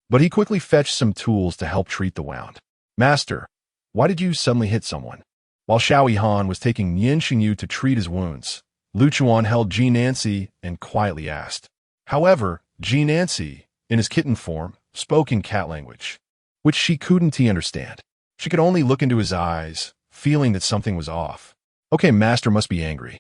But he quickly fetched some tools to help treat the wound. Master, why did you suddenly hit someone? While Xiao Yihan was taking Nian Shengyu to treat his wounds, Lu Chuwan held Jean Nancy and quietly asked. However, Jean Nancy, in his kitten form, spoke in cat language, which she couldn't understand. She could only look into his eyes, feeling that something was off. Okay, master must be angry.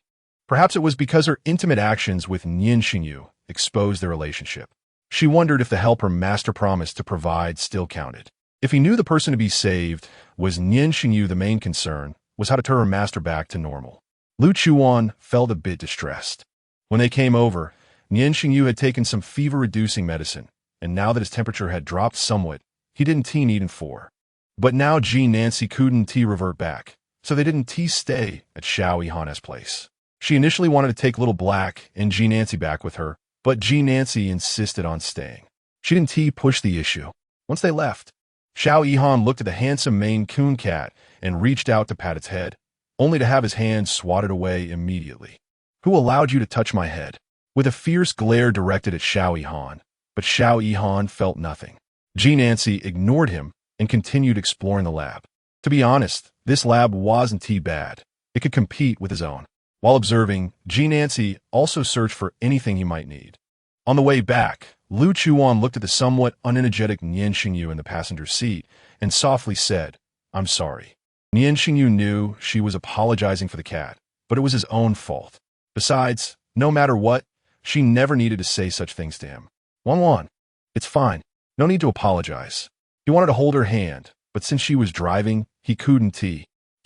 Perhaps it was because her intimate actions with Nian Shengyu exposed their relationship. She wondered if the help her master promised to provide still counted. If he knew the person to be saved was Nian Shengyu, the main concern was how to turn her master back to normal. Lu Chuwan felt a bit distressed. When they came over, Nian Shengyu had taken some fever-reducing medicine, and now that his temperature had dropped somewhat, he didn't need it for. But now Nancy couldn't revert back, so they didn't stay at Xiao Yihan's place. She initially wanted to take Little Black and Nancy back with her, but Nancy insisted on staying. She didn't push the issue. Once they left, Xiao Yihan looked at the handsome Maine Coon cat and reached out to pat its head, only to have his hand swatted away immediately. Who allowed you to touch my head? With a fierce glare directed at Xiao Yihan, but Xiao Yihan felt nothing. Nancy ignored him and continued exploring the lab. To be honest, this lab wasn't bad. It could compete with his own. While observing, Nancy also searched for anything he might need. On the way back, Lu Chuwan looked at the somewhat unenergetic Nian Shengyu in the passenger seat and softly said, "I'm sorry." Nian Shengyu knew she was apologizing for the cat, but it was his own fault. Besides, no matter what, she never needed to say such things to him. Wan, it's fine. No need to apologize. He wanted to hold her hand, but since she was driving, he couldn't.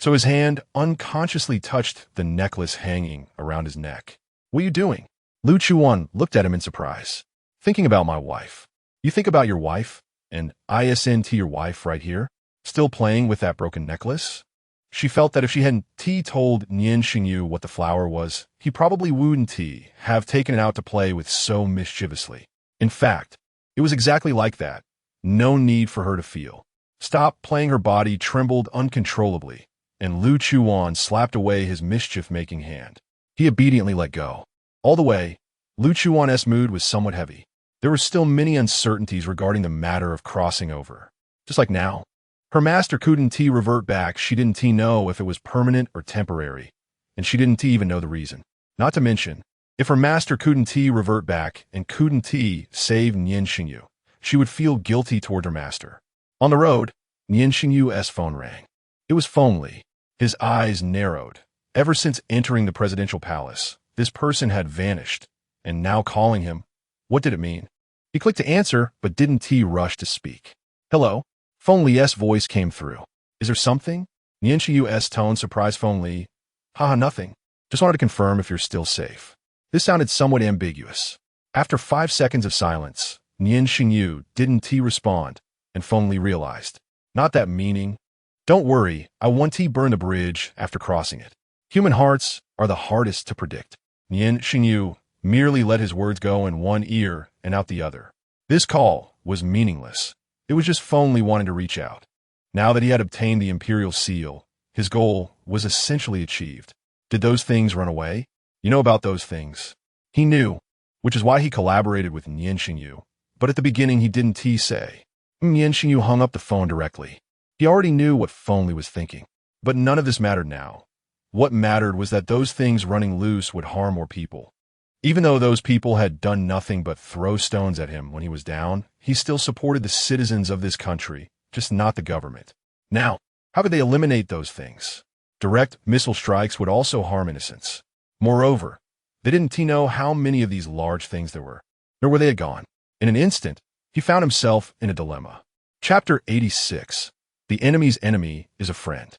So his hand unconsciously touched the necklace hanging around his neck. "What are you doing?" Lu Chuwan looked at him in surprise. "Thinking about my wife." "You think about your wife? And isn't your wife right here? Still playing with that broken necklace?" She felt that if she hadn't told Nian Shengyu what the flower was, he probably wouldn't have taken it out to play with so mischievously. In fact, it was exactly like that. No need for her to feel. Stop playing. Her body trembled uncontrollably, and Lu Chuwan slapped away his mischief-making hand. He obediently let go. All the way, Lu Chuwan's mood was somewhat heavy. There were still many uncertainties regarding the matter of crossing over. Just like now, her master couldn't revert back. She didn't know if it was permanent or temporary, and she didn't even know the reason. Not to mention, if her master couldn't revert back and couldn't save Nian Shengyu, she would feel guilty toward her master. On the road, Nian Shengyu's phone rang. It was Feng Li. His eyes narrowed. Ever since entering the presidential palace, this person had vanished, and now calling him. What did it mean? He clicked to answer, but didn't rush to speak. "Hello?" Feng Li's voice came through. "Is there something?" Nian Shengyu's tone surprised Feng Li. "Haha, nothing. Just wanted to confirm if you're still safe." This sounded somewhat ambiguous. After 5 seconds of silence, Nian Shengyu didn't respond, and Feng Li realized. Not that meaning. "Don't worry, I won't burn the bridge after crossing it." Human hearts are the hardest to predict. Nian Shengyu merely let his words go in one ear and out the other. This call was meaningless. It was just Feng Li wanting to reach out. Now that he had obtained the imperial seal, his goal was essentially achieved. Did those things run away? You know about those things. He knew, which is why he collaborated with Nian Shengyu. But at the beginning he didn't say. Nian Shengyu hung up the phone directly. He already knew what Feng Li was thinking. But none of this mattered now. What mattered was that those things running loose would harm more people. Even though those people had done nothing but throw stones at him when he was down, he still supported the citizens of this country, just not the government. Now, how could they eliminate those things? Direct missile strikes would also harm innocents. Moreover, they didn't know how many of these large things there were, nor where they had gone. In an instant, he found himself in a dilemma. Chapter 86. The enemy's enemy is a friend.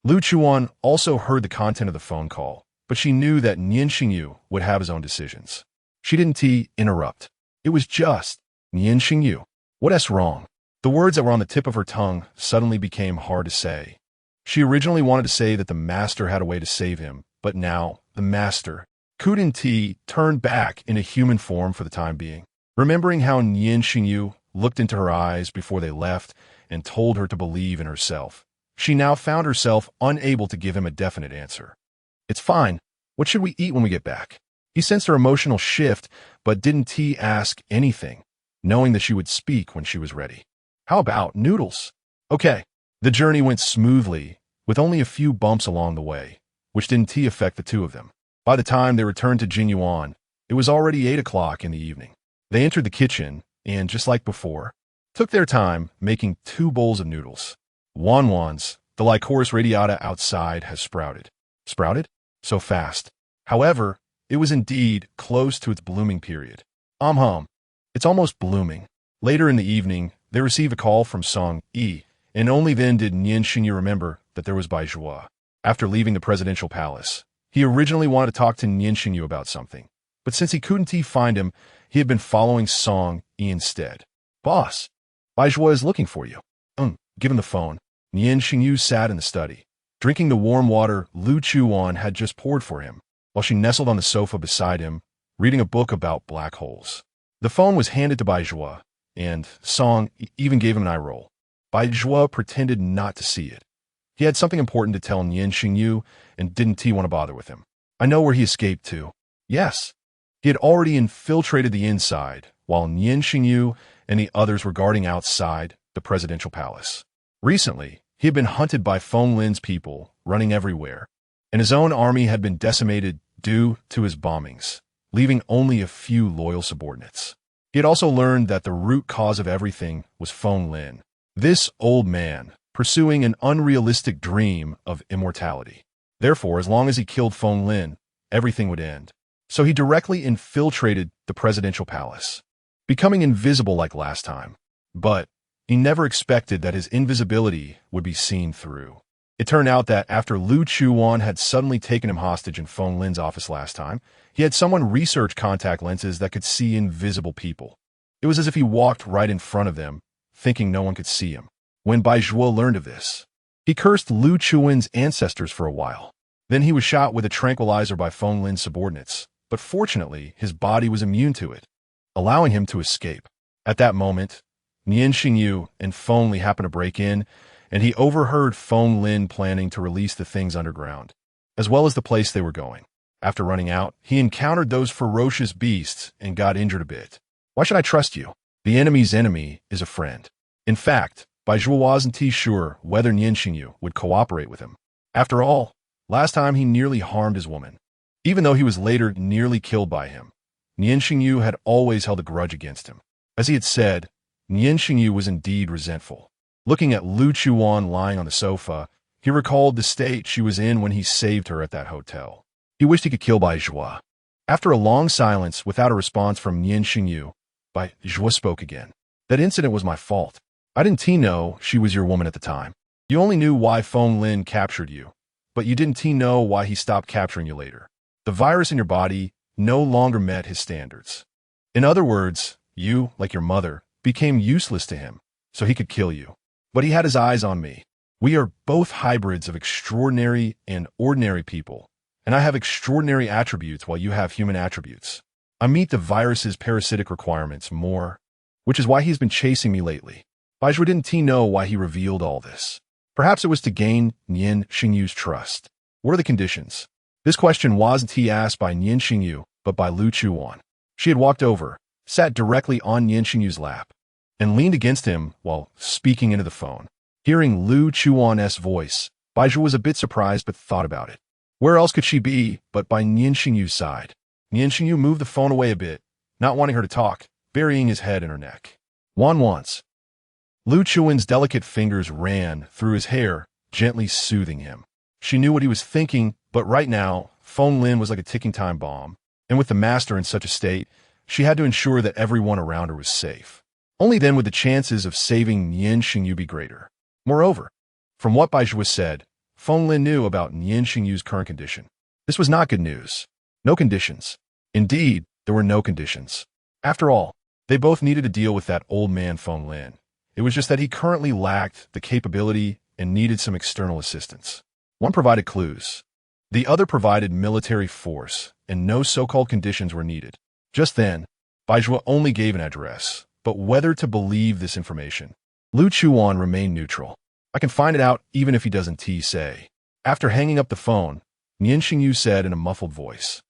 Lu Chuwan also heard the content of the phone call, but she knew that Nian Shengyu would have his own decisions. She didn't interrupt. It was just, "Nian Shengyu, what's wrong?" The words that were on the tip of her tongue suddenly became hard to say. She originally wanted to say that the master had a way to save him, but now, the master couldn't turn back into human form for the time being. Remembering how Nian Shengyu looked into her eyes before they left and told her to believe in herself, she now found herself unable to give him a definite answer. "It's fine. What should we eat when we get back?" He sensed her emotional shift, but didn't ask anything, knowing that she would speak when she was ready. "How about noodles?" "Okay." The journey went smoothly, with only a few bumps along the way, which didn't affect the two of them. By the time they returned to Jinyuan, it was already 8 o'clock in the evening. They entered the kitchen, and just like before, took their time making 2 bowls of noodles. Wanwan's, the Lycoris radiata outside has sprouted. Sprouted? So fast. However, it was indeed close to its blooming period. It's almost blooming. Later in the evening, they received a call from Song Yi, and only then did Nian Shengyu remember that there was Bai Zhua. After leaving the presidential palace, he originally wanted to talk to Nian Shengyu about something, but since he couldn't find him, he had been following Song Yi instead. Boss, Bai Zhua is looking for you. Give him the phone. Nian Shengyu sat in the study, drinking the warm water Lu Chuwan had just poured for him, while she nestled on the sofa beside him, reading a book about black holes. The phone was handed to Bai Zhua, and Song even gave him an eye roll. Bai Zhua pretended not to see it. He had something important to tell Nian Shengyu and didn't want to bother with him. I know where he escaped to. Yes. He had already infiltrated the inside, while Nian Shengyu and the others were guarding outside the presidential palace. Recently, he had been hunted by Feng Lin's people, running everywhere, and his own army had been decimated due to his bombings, leaving only a few loyal subordinates. He had also learned that the root cause of everything was Feng Lin, this old man, pursuing an unrealistic dream of immortality. Therefore, as long as he killed Feng Lin, everything would end. So he directly infiltrated the presidential palace, becoming invisible like last time. But he never expected that his invisibility would be seen through. It turned out that after Lu Chuwan had suddenly taken him hostage in Feng Lin's office last time, he had someone research contact lenses that could see invisible people. It was as if he walked right in front of them, thinking no one could see him. When Bai Zhua learned of this, he cursed Lu Chuwan's ancestors for a while. Then he was shot with a tranquilizer by Feng Lin's subordinates, but fortunately his body was immune to it, allowing him to escape. At that moment, Nian Shengyu and Feng Li happened to break in, and he overheard Feng Lin planning to release the things underground, as well as the place they were going. After running out, he encountered those ferocious beasts and got injured a bit. Why should I trust you? The enemy's enemy is a friend. In fact, Bai Zhua wasn't sure whether Nian Shengyu would cooperate with him. After all, last time he nearly harmed his woman. Even though he was later nearly killed by him, Nian Shengyu had always held a grudge against him. As he had said, Nian Shengyu was indeed resentful. Looking at Lu Chuwan lying on the sofa, he recalled the state she was in when he saved her at that hotel. He wished he could kill Bai Zhua. After a long silence without a response from Nian Shengyu, Bai Zhua spoke again. That incident was my fault. I didn't know she was your woman at the time. You only knew why Feng Lin captured you, but you didn't know why he stopped capturing you later. The virus in your body no longer met his standards. In other words, you, like your mother, became useless to him, so he could kill you. But he had his eyes on me. We are both hybrids of extraordinary and ordinary people, and I have extraordinary attributes while you have human attributes. I meet the virus's parasitic requirements more, which is why he's been chasing me lately. Bai Zhua didn't know why he revealed all this. Perhaps it was to gain Nian Shengyu's trust. What are the conditions? This question wasn't asked by Nian Shengyu, but by Lu Chuwan. She had walked over, sat directly on Nian Shengyu's lap, and leaned against him while speaking into the phone. Hearing Lu Chuwan's voice, Bai Zhua was a bit surprised but thought about it. Where else could she be but by Nian Shengyu's side? Nian Shengyu moved the phone away a bit, not wanting her to talk, burying his head in her neck. Once. Lu Chuwan's delicate fingers ran through his hair, gently soothing him. She knew what he was thinking, but right now, Feng Lin was like a ticking time bomb, and with the master in such a state, she had to ensure that everyone around her was safe. Only then would the chances of saving Nian Shengyu be greater. Moreover, from what Bai Zhua said, Feng Lin knew about Nian Shengyu's current condition. This was not good news. No conditions. Indeed, there were no conditions. After all, they both needed to deal with that old man Feng Lin. It was just that he currently lacked the capability and needed some external assistance. One provided clues. The other provided military force, and no so-called conditions were needed. Just then, Bai Zhua only gave an address, but whether to believe this information, Lu Chuwan remained neutral. I can find it out even if he doesn't say. After hanging up the phone, Nian Shengyu said in a muffled voice.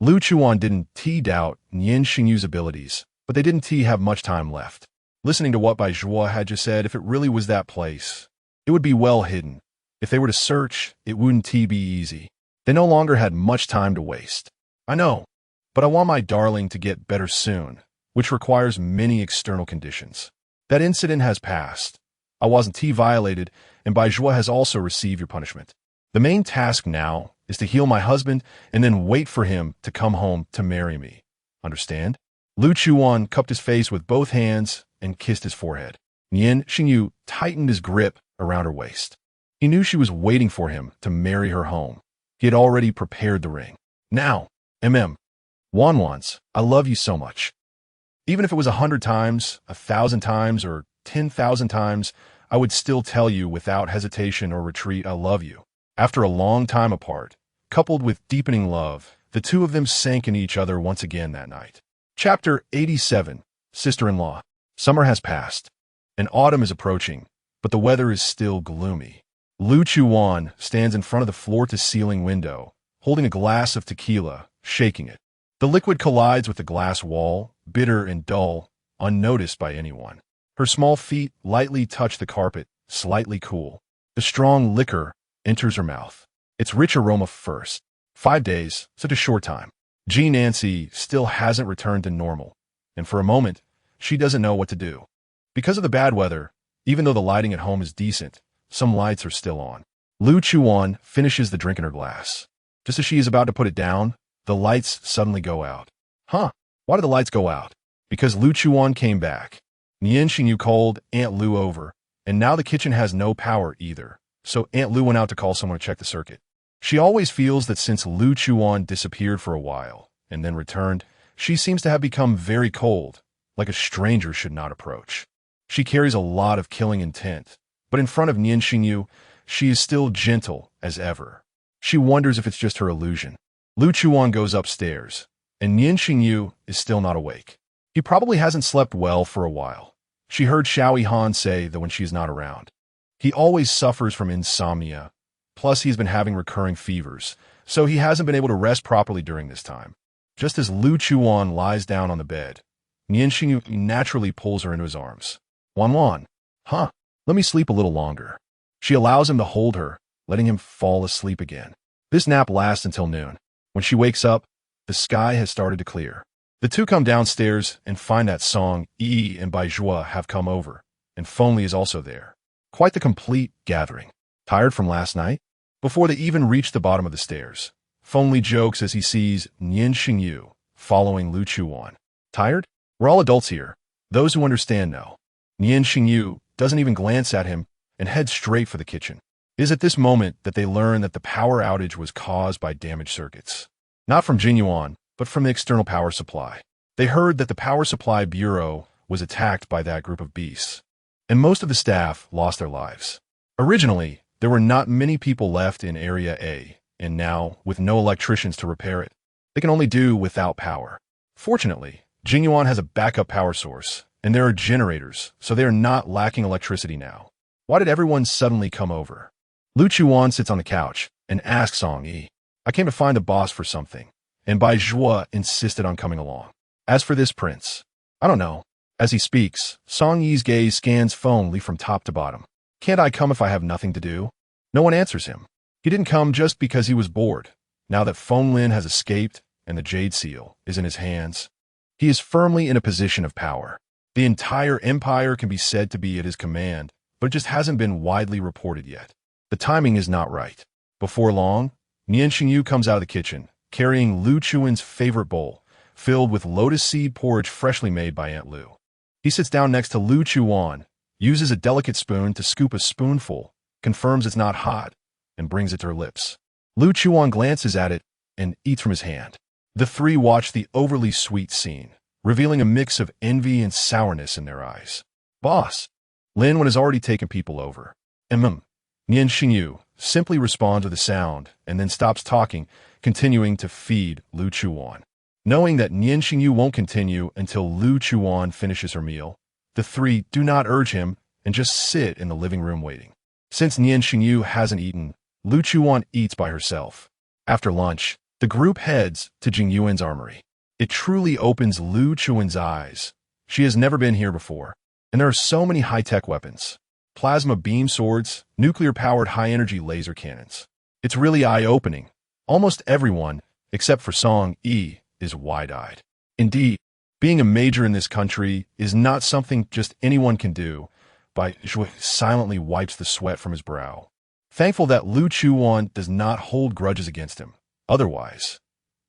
Lu Chuwan didn't doubt Nian Shengyu's abilities, but they didn't have much time left. Listening to what Bai Zhua had just said, if it really was that place, it would be well hidden. If they were to search, it wouldn't be easy. They no longer had much time to waste. I know, but I want my darling to get better soon, which requires many external conditions. That incident has passed. I wasn't violated, and Bai Zhua has also received your punishment. The main task now is to heal my husband and then wait for him to come home to marry me. Understand? Lu Chuwan cupped his face with both hands and kissed his forehead. Nian Shengyu tightened his grip around her waist. He knew she was waiting for him to marry her home. He had already prepared the ring. Now, Wanwans, I love you so much. Even if it was 100 times, 1,000 times, or 10,000 times, I would still tell you without hesitation or retreat, I love you. After a long time apart, coupled with deepening love, the two of them sank into each other once again that night. Chapter 87, Sister-in-Law. Summer has passed, and autumn is approaching, but the weather is still gloomy. Lu Chuwan stands in front of the floor-to-ceiling window, holding a glass of tequila, shaking it. The liquid collides with the glass wall, bitter and dull, unnoticed by anyone. Her small feet lightly touch the carpet, slightly cool. The strong liquor enters her mouth. Its rich aroma first. 5 days, such a short time. Nancy still hasn't returned to normal, and for a moment, she doesn't know what to do. Because of the bad weather, even though the lighting at home is decent, some lights are still on. Lu Chuwan finishes the drink in her glass. Just as she is about to put it down, the lights suddenly go out. Huh? Why did the lights go out? Because Lu Chuwan came back. Nian Shengyu called Aunt Lu over, and now the kitchen has no power either, so Aunt Lu went out to call someone to check the circuit. She always feels that since Lu Chuwan disappeared for a while and then returned, she seems to have become very cold, like a stranger should not approach. She carries a lot of killing intent, but in front of Nian Shengyu, she is still gentle as ever. She wonders if it's just her illusion. Lu Chuwan goes upstairs, and Nian Shengyu is still not awake. He probably hasn't slept well for a while. She heard Xiao Han say that when she is not around. He always suffers from insomnia, plus he's been having recurring fevers, so he hasn't been able to rest properly during this time. Just as Lu Chuwan lies down on the bed, Nian Shengyu naturally pulls her into his arms. Wanwan, let me sleep a little longer. She allows him to hold her, letting him fall asleep again. This nap lasts until noon. When she wakes up, the sky has started to clear. The two come downstairs and find that Song Yi and Bai Zhua have come over, and Fengli is also there. Quite the complete gathering. Tired from last night? Before they even reach the bottom of the stairs, Fengli jokes as he sees Nian Shengyu following Lu Chuwan. Tired? We're all adults here. Those who understand know. Nian Shengyu doesn't even glance at him and heads straight for the kitchen. It is at this moment that they learn that the power outage was caused by damaged circuits. Not from Jinyuan, but from the external power supply. They heard that the Power Supply Bureau was attacked by that group of beasts, and most of the staff lost their lives. Originally, there were not many people left in Area A, and now, with no electricians to repair it, they can only do without power. Fortunately, Jinyuan has a backup power source, and there are generators, so they are not lacking electricity now. Why did everyone suddenly come over? Lu Chuwan sits on the couch and asks Song Yi, I came to find a boss for something, and Bai Zhua insisted on coming along. As for this prince, I don't know. As he speaks, Song Yi's gaze scans Fengli from top to bottom. Can't I come if I have nothing to do? No one answers him. He didn't come just because he was bored. Now that Fenglin has escaped and the Jade Seal is in his hands, he is firmly in a position of power. The entire empire can be said to be at his command, but it just hasn't been widely reported yet. The timing is not right. Before long, Nian Shengyu comes out of the kitchen, carrying Lu Chuwan's favorite bowl, filled with lotus seed porridge freshly made by Aunt Lu. He sits down next to Lu Chuwan, uses a delicate spoon to scoop a spoonful, confirms it's not hot, and brings it to her lips. Lu Chuwan glances at it and eats from his hand. The three watch the overly sweet scene, revealing a mix of envy and sourness in their eyes. Boss! Lin Wen has already taken people over. Nian Shengyu simply responds with a sound and then stops talking, continuing to feed Lu Chuwan. Knowing that Nian Shengyu won't continue until Lu Chuwan finishes her meal, the three do not urge him and just sit in the living room waiting. Since Nian Shengyu hasn't eaten, Lu Chuwan eats by herself. After lunch, the group heads to Jingyuan's armory. It truly opens Lu Chuwan's eyes. She has never been here before, and there are so many high-tech weapons. Plasma beam swords, nuclear-powered high-energy laser cannons. It's really eye-opening. Almost everyone, except for Song Yi, is wide-eyed. Indeed, being a major in this country is not something just anyone can do. Bai Zhua silently wipes the sweat from his brow. thankful that Lu Chuwan does not hold grudges against him. Otherwise,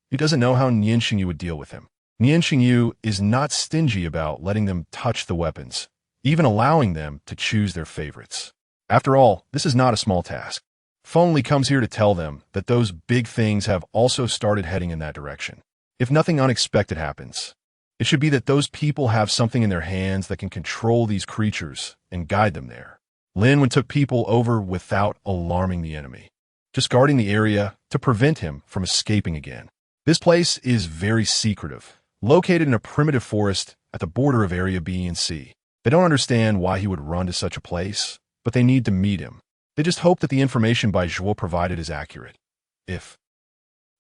he doesn't know how Nian Shengyu would deal with him. Nian Shengyu is not stingy about letting them touch the weapons, even allowing them to choose their favorites. After all, this is not a small task. Feng comes here to tell them that those big things have also started heading in that direction. If nothing unexpected happens, it should be that those people have something in their hands that can control these creatures and guide them there. Lin took people over without alarming the enemy, just guarding the area to prevent him from escaping again. This place is very secretive, located in a primitive forest at the border of Area B and C. They don't understand why he would run to such a place, but they need to meet him. They just hope that the information Bai Zhuo provided is accurate. If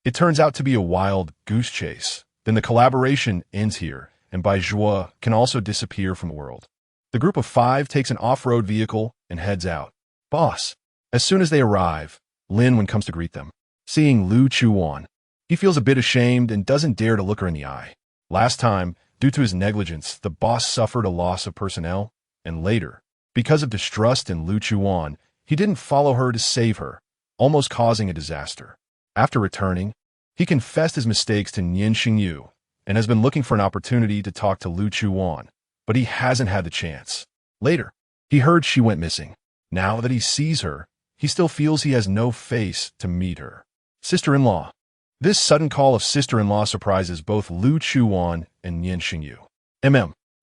it turns out to be a wild goose chase, then the collaboration ends here, and Bai Zhuo can also disappear from the world. The group of 5 takes an off-road vehicle and heads out. Boss. As soon as they arrive, Lin comes to greet them. Seeing Lu Chuwan, he feels a bit ashamed and doesn't dare to look her in the eye. Last time, due to his negligence, the boss suffered a loss of personnel, and later, because of distrust in Lu Chuwan, he didn't follow her to save her, almost causing a disaster. After returning, he confessed his mistakes to Nian Shengyu and has been looking for an opportunity to talk to Lu Chuwan, but he hasn't had the chance. Later, he heard she went missing. Now that he sees her, he still feels he has no face to meet her. Sister-in-law. This sudden call of sister-in-law surprises both Lu Chuwan and Nian Shengyu.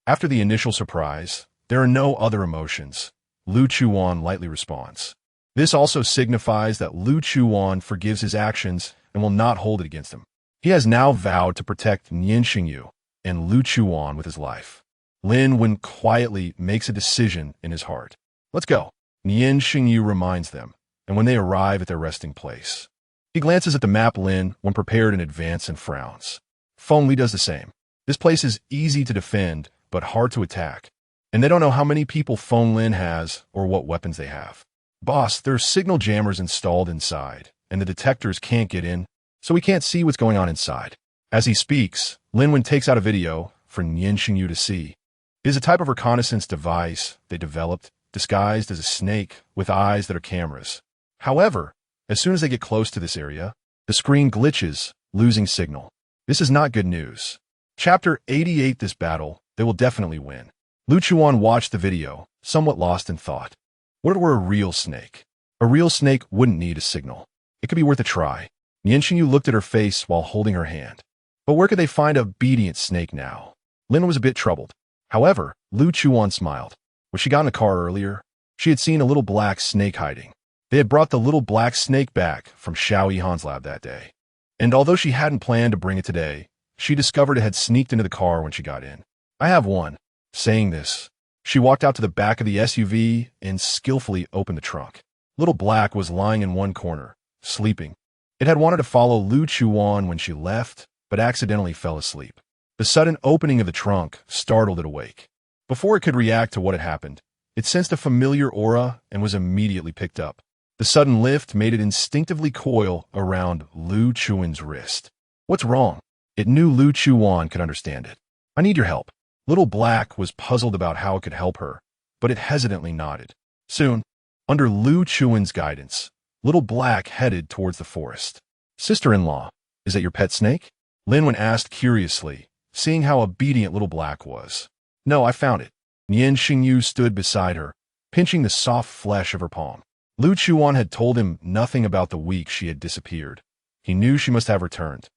After the initial surprise, there are no other emotions. Lu Chuwan lightly responds. This also signifies that Lu Chuwan forgives his actions and will not hold it against him. He has now vowed to protect Nian Shengyu and Lu Chuwan with his life. Lin quietly makes a decision in his heart. Let's go. Nian Shengyu reminds them, and when they arrive at their resting place, he glances at the map Lin prepared in advance and frowns. Feng does the same. This place is easy to defend, but hard to attack, and they don't know how many people Feng has or what weapons they have. Boss, there are signal jammers installed inside, and the detectors can't get in, so we can't see what's going on inside. As he speaks, Lin takes out a video for Nian Shengyu to see. It is a type of reconnaissance device they developed, disguised as a snake with eyes that are cameras. However, as soon as they get close to this area, the screen glitches, losing signal. This is not good news. Chapter 88. This battle, they will definitely win. Lu Chuwan watched the video, somewhat lost in thought. What if it were a real snake? A real snake wouldn't need a signal. It could be worth a try. Nian Shengyu looked at her face while holding her hand. But where could they find an obedient snake now? Lin was a bit troubled. However, Lu Chuwan smiled. When she got in the car earlier, she had seen a little black snake hiding. They had brought the little black snake back from Xiao Yihan's lab that day. And although she hadn't planned to bring it today, she discovered it had sneaked into the car when she got in. I have one. Saying this, she walked out to the back of the SUV and skillfully opened the trunk. Little Black was lying in one corner, sleeping. It had wanted to follow Lu Chuwan when she left, but accidentally fell asleep. The sudden opening of the trunk startled it awake. Before it could react to what had happened, it sensed a familiar aura and was immediately picked up. The sudden lift made it instinctively coil around Lu Chuan's wrist. What's wrong? It knew Lu Chuwan could understand it. I need your help. Little Black was puzzled about how it could help her, but it hesitantly nodded. Soon, under Lu Chuan's guidance, Little Black headed towards the forest. Sister-in-law, is that your pet snake? Lin asked curiously, seeing how obedient Little Black was. No, I found it. Nian Shengyu stood beside her, pinching the soft flesh of her palm. Lu Chuwan had told him nothing about the week she had disappeared. He knew she must have returned.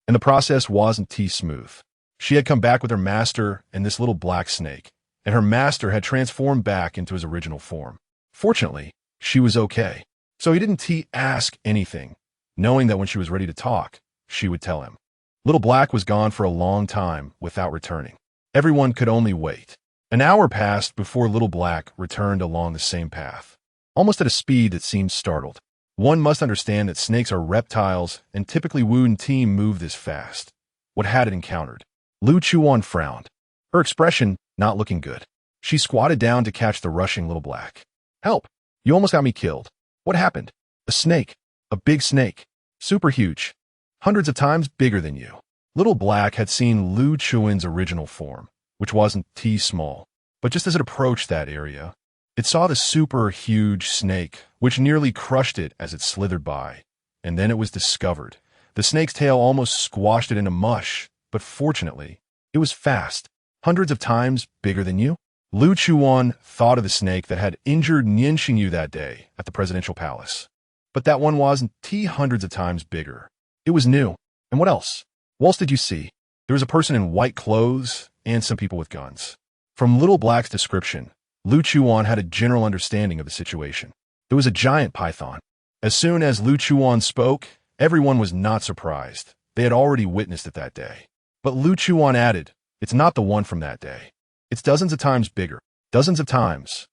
And the process wasn't smooth. She had come back with her master and this little black snake, and her master had transformed back into his original form. Fortunately, she was okay. So he didn't ask anything, knowing that when she was ready to talk, she would tell him. Little Black was gone for a long time without returning. Everyone could only wait. An hour passed before Little Black returned along the same path, almost at a speed that seemed startled. One must understand that snakes are reptiles and typically wouldn't move this fast. What had it encountered? Lu Chuwan frowned, her expression not looking good. She squatted down to catch the rushing Little Black. Help! You almost got me killed. What happened? A snake. A big snake. Super huge. Hundreds of times bigger than you. Little Black had seen Lu Chuan's original form, which wasn't small. But just as it approached that area, It saw the super huge snake, which nearly crushed it as it slithered by. And then it was discovered. The snake's tail almost squashed it into mush, but fortunately, it was fast, hundreds of times bigger than you. Lu Chuwan thought of the snake that had injured Nian Shengyu that day at the presidential palace. But that one wasn't hundreds of times bigger. It was new. And what else? What else did you see? There was a person in white clothes and some people with guns. From Little Black's description, Lu Chuwan had a general understanding of the situation. There was a giant python. As soon as Lu Chuwan spoke, everyone was not surprised. They had already witnessed it that day. But Lu Chuwan added, "It's not the one from that day. It's dozens of times bigger. Dozens of times."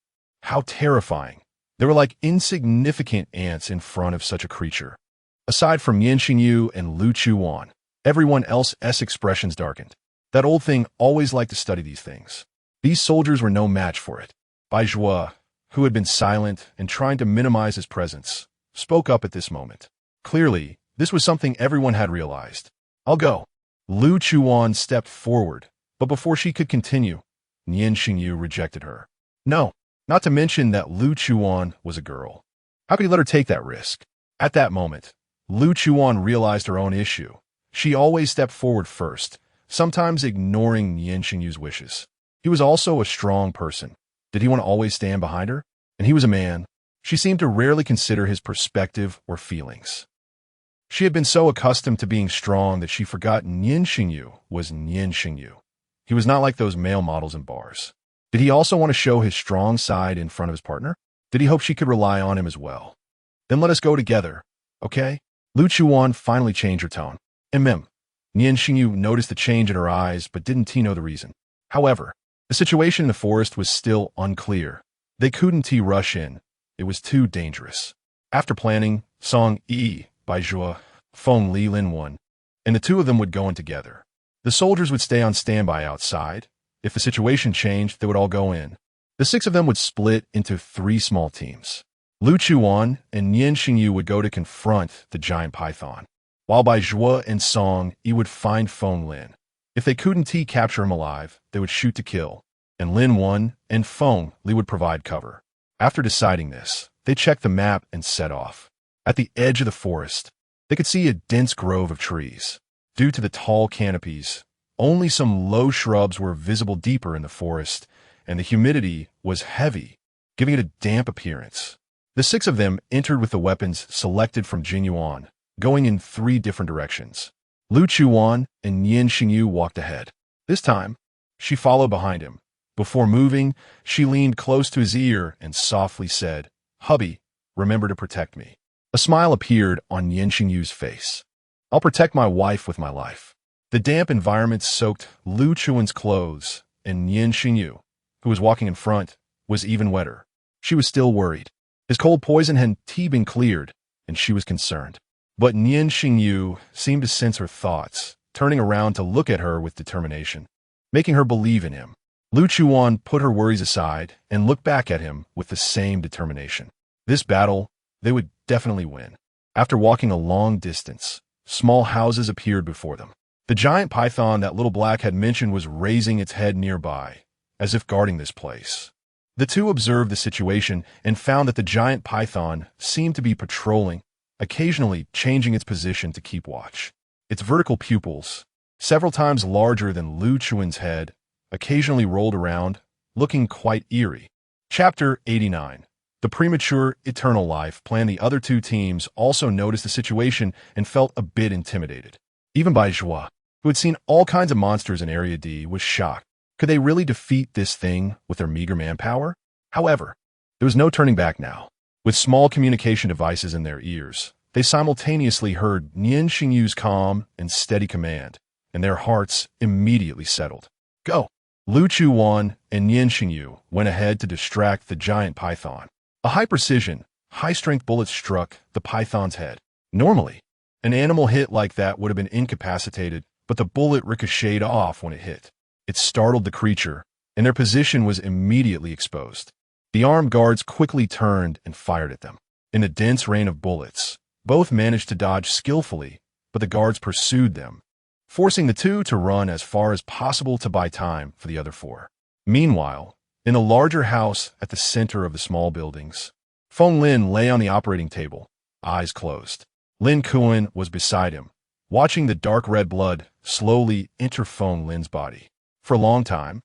How terrifying. They were like insignificant ants in front of such a creature. Aside from Nian Shengyu and Lu Chuwan, everyone else's expressions darkened. That old thing always liked to study these things. These soldiers were no match for it. Bai Zhuo, who had been silent and trying to minimize his presence, spoke up at this moment. Clearly, this was something everyone had realized. "I'll go." Lu Chuwan stepped forward, but before she could continue, Nian Shengyu rejected her. No, not to mention that Lu Chuwan was a girl. How could he let her take that risk? At that moment, Lu Chuwan realized her own issue. She always stepped forward first, sometimes ignoring Nian Shengyu's wishes. He was also a strong person. Did he want to always stand behind her? And he was a man. She seemed to rarely consider his perspective or feelings. She had been so accustomed to being strong that she forgot Nian Shengyu was Nian Shengyu. He was not like those male models in bars. Did he also want to show his strong side in front of his partner? Did he hope she could rely on him as well? Then let us go together, okay? Lu Chuwan finally changed her tone. Nian Shengyu noticed the change in her eyes but didn't know the reason. However, the situation in the forest was still unclear. They couldn't rush in. It was too dangerous. After planning, Song Yi, Bai Zhuo, Feng Li Lin Wen, and the two of them would go in together. The soldiers would stay on standby outside. If the situation changed, they would all go in. The 6 of them would split into 3 small teams. Lu Chuwan and Nian Shengyu would go to confront the giant python, while Bai Zhuo and Song Yi would find Feng Lin. If they couldn't capture him alive, they would shoot to kill, and Lin Wen and Feng Li would provide cover. After deciding this, they checked the map and set off. At the edge of the forest, they could see a dense grove of trees. Due to the tall canopies, only some low shrubs were visible deeper in the forest, and the humidity was heavy, giving it a damp appearance. The 6 of them entered with the weapons selected from Jin Yuan, going in 3 different directions. Lu Chuwan and Nian Shengyu walked ahead. This time, she followed behind him. Before moving, she leaned close to his ear and softly said, "Hubby, remember to protect me." A smile appeared on Nian Shengyu's face. "I'll protect my wife with my life." The damp environment soaked Lu Chuan's clothes, and Nian Shengyu, who was walking in front, was even wetter. She was still worried. His cold poison had been cleared, and she was concerned. But Nian Shengyu seemed to sense her thoughts, turning around to look at her with determination, making her believe in him. Lu Chuwan put her worries aside and looked back at him with the same determination. This battle, they would definitely win. After walking a long distance, small houses appeared before them. The giant python that Little Black had mentioned was raising its head nearby, as if guarding this place. The two observed the situation and found that the giant python seemed to be patrolling, occasionally changing its position to keep watch. Its vertical pupils, several times larger than Lu Chuan's head, occasionally rolled around, looking quite eerie. Chapter 89. The premature eternal life plan. The other 2 teams also noticed the situation and felt a bit intimidated. Even Bai Zhuo, who had seen all kinds of monsters in Area D, was shocked. Could they really defeat this thing with their meager manpower? However, there was no turning back now. With small communication devices in their ears, they simultaneously heard Nian Shengyu's calm and steady command, and their hearts immediately settled. Go! Lu Chuwan and Nian Shengyu went ahead to distract the giant python. A high-precision, high-strength bullet struck the python's head. Normally, an animal hit like that would have been incapacitated, but the bullet ricocheted off when it hit. It startled the creature, and their position was immediately exposed. The armed guards quickly turned and fired at them. In the dense rain of bullets, both managed to dodge skillfully, but the guards pursued them, forcing the 2 to run as far as possible to buy time for the other 4. Meanwhile, In a larger house at the center of the small buildings, Feng Lin lay on the operating table, eyes closed. Lin Chuwan was beside him, watching the dark red blood slowly enter Feng Lin's body. For a long time,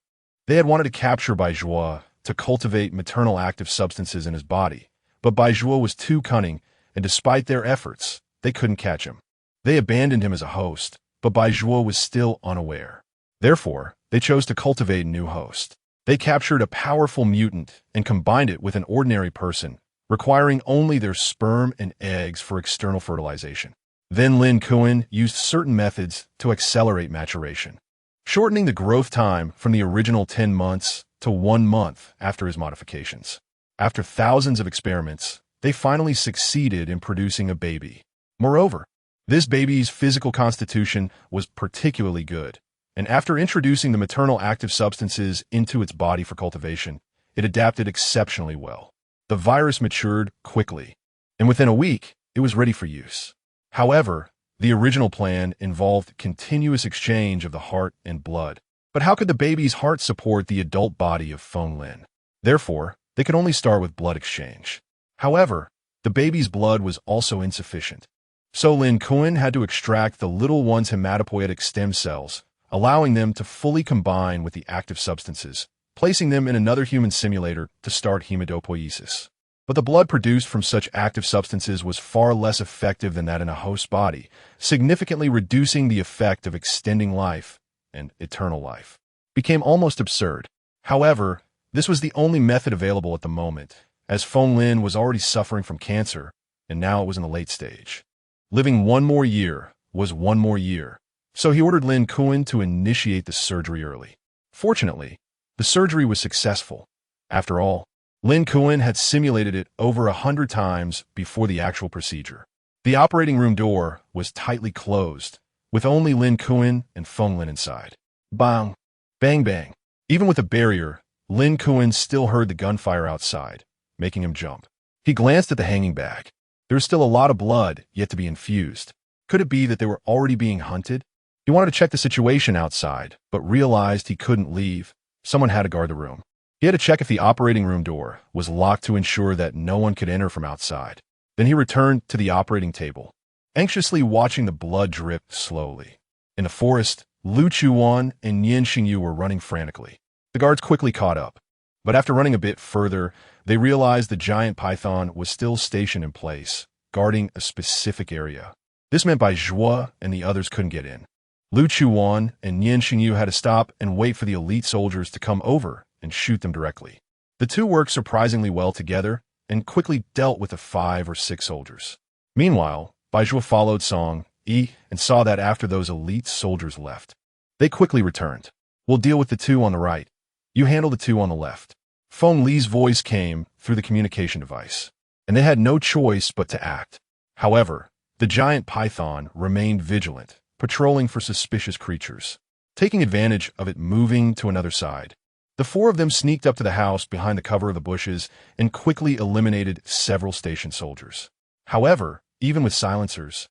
they had wanted to capture Bai Zhuo to cultivate maternal active substances in his body, but Bai Zhuo was too cunning, and despite their efforts, they couldn't catch him. They abandoned him as a host, but Bai Zhuo was still unaware. Therefore, they chose to cultivate a new host. They captured a powerful mutant and combined it with an ordinary person, requiring only their sperm and eggs for external fertilization. Then Lin Chuwan used certain methods to accelerate maturation, shortening the growth time from the original 10 months to 1 month after his modifications. After thousands of experiments, they finally succeeded in producing a baby. Moreover, this baby's physical constitution was particularly good, and after introducing the maternal active substances into its body for cultivation, it adapted exceptionally well. The virus matured quickly, and within a week, it was ready for use. However, the original plan involved continuous exchange of the heart and blood. But how could the baby's heart support the adult body of Feng Lin? Therefore, they could only start with blood exchange. However, the baby's blood was also insufficient. So Lin Chuwan had to extract the little one's hematopoietic stem cells, allowing them to fully combine with the active substances, placing them in another human simulator to start hematopoiesis. But the blood produced from such active substances was far less effective than that in a host's body, significantly reducing the effect of extending life and eternal life. Became almost absurd. However, this was the only method available at the moment, as Feng Lin was already suffering from cancer, and now it was in the late stage. Living 1 more year was 1 more year, so he ordered Lin Chuwan to initiate the surgery early. Fortunately, the surgery was successful. After all, Lin Chuwan had simulated it over 100 times before the actual procedure. The operating room door was tightly closed, with only Lin Chuwan and Feng Lin inside. Bang! Bang bang! Even with a barrier, Lin Chuwan still heard the gunfire outside, making him jump. He glanced at the hanging bag. There was still a lot of blood yet to be infused. Could it be that they were already being hunted? He wanted to check the situation outside, but realized he couldn't leave. Someone had to guard the room. He had to check if the operating room door was locked to ensure that no one could enter from outside. Then he returned to the operating table, anxiously watching the blood drip slowly. In the forest, Lu Chuwan and Nian Shengyu were running frantically. The guards quickly caught up, but after running a bit further, they realized the giant python was still stationed in place, guarding a specific area. This meant Bai Zhuo and the others couldn't get in. Lu Chuwan and Nian Shengyu had to stop and wait for the elite soldiers to come over and shoot them directly. The two worked surprisingly well together and quickly dealt with the 5 or 6 soldiers. Meanwhile, Bai Zhuo followed Song Yi and saw that after those elite soldiers left, they quickly returned. "We'll deal with the 2 on the right. You handle the 2 on the left." Feng Li's voice came through the communication device, and they had no choice but to act. However, the giant python remained vigilant, patrolling for suspicious creatures, taking advantage of it moving to another side. The 4 of them sneaked up to the house behind the cover of the bushes and quickly eliminated several station soldiers. However, even with silencers,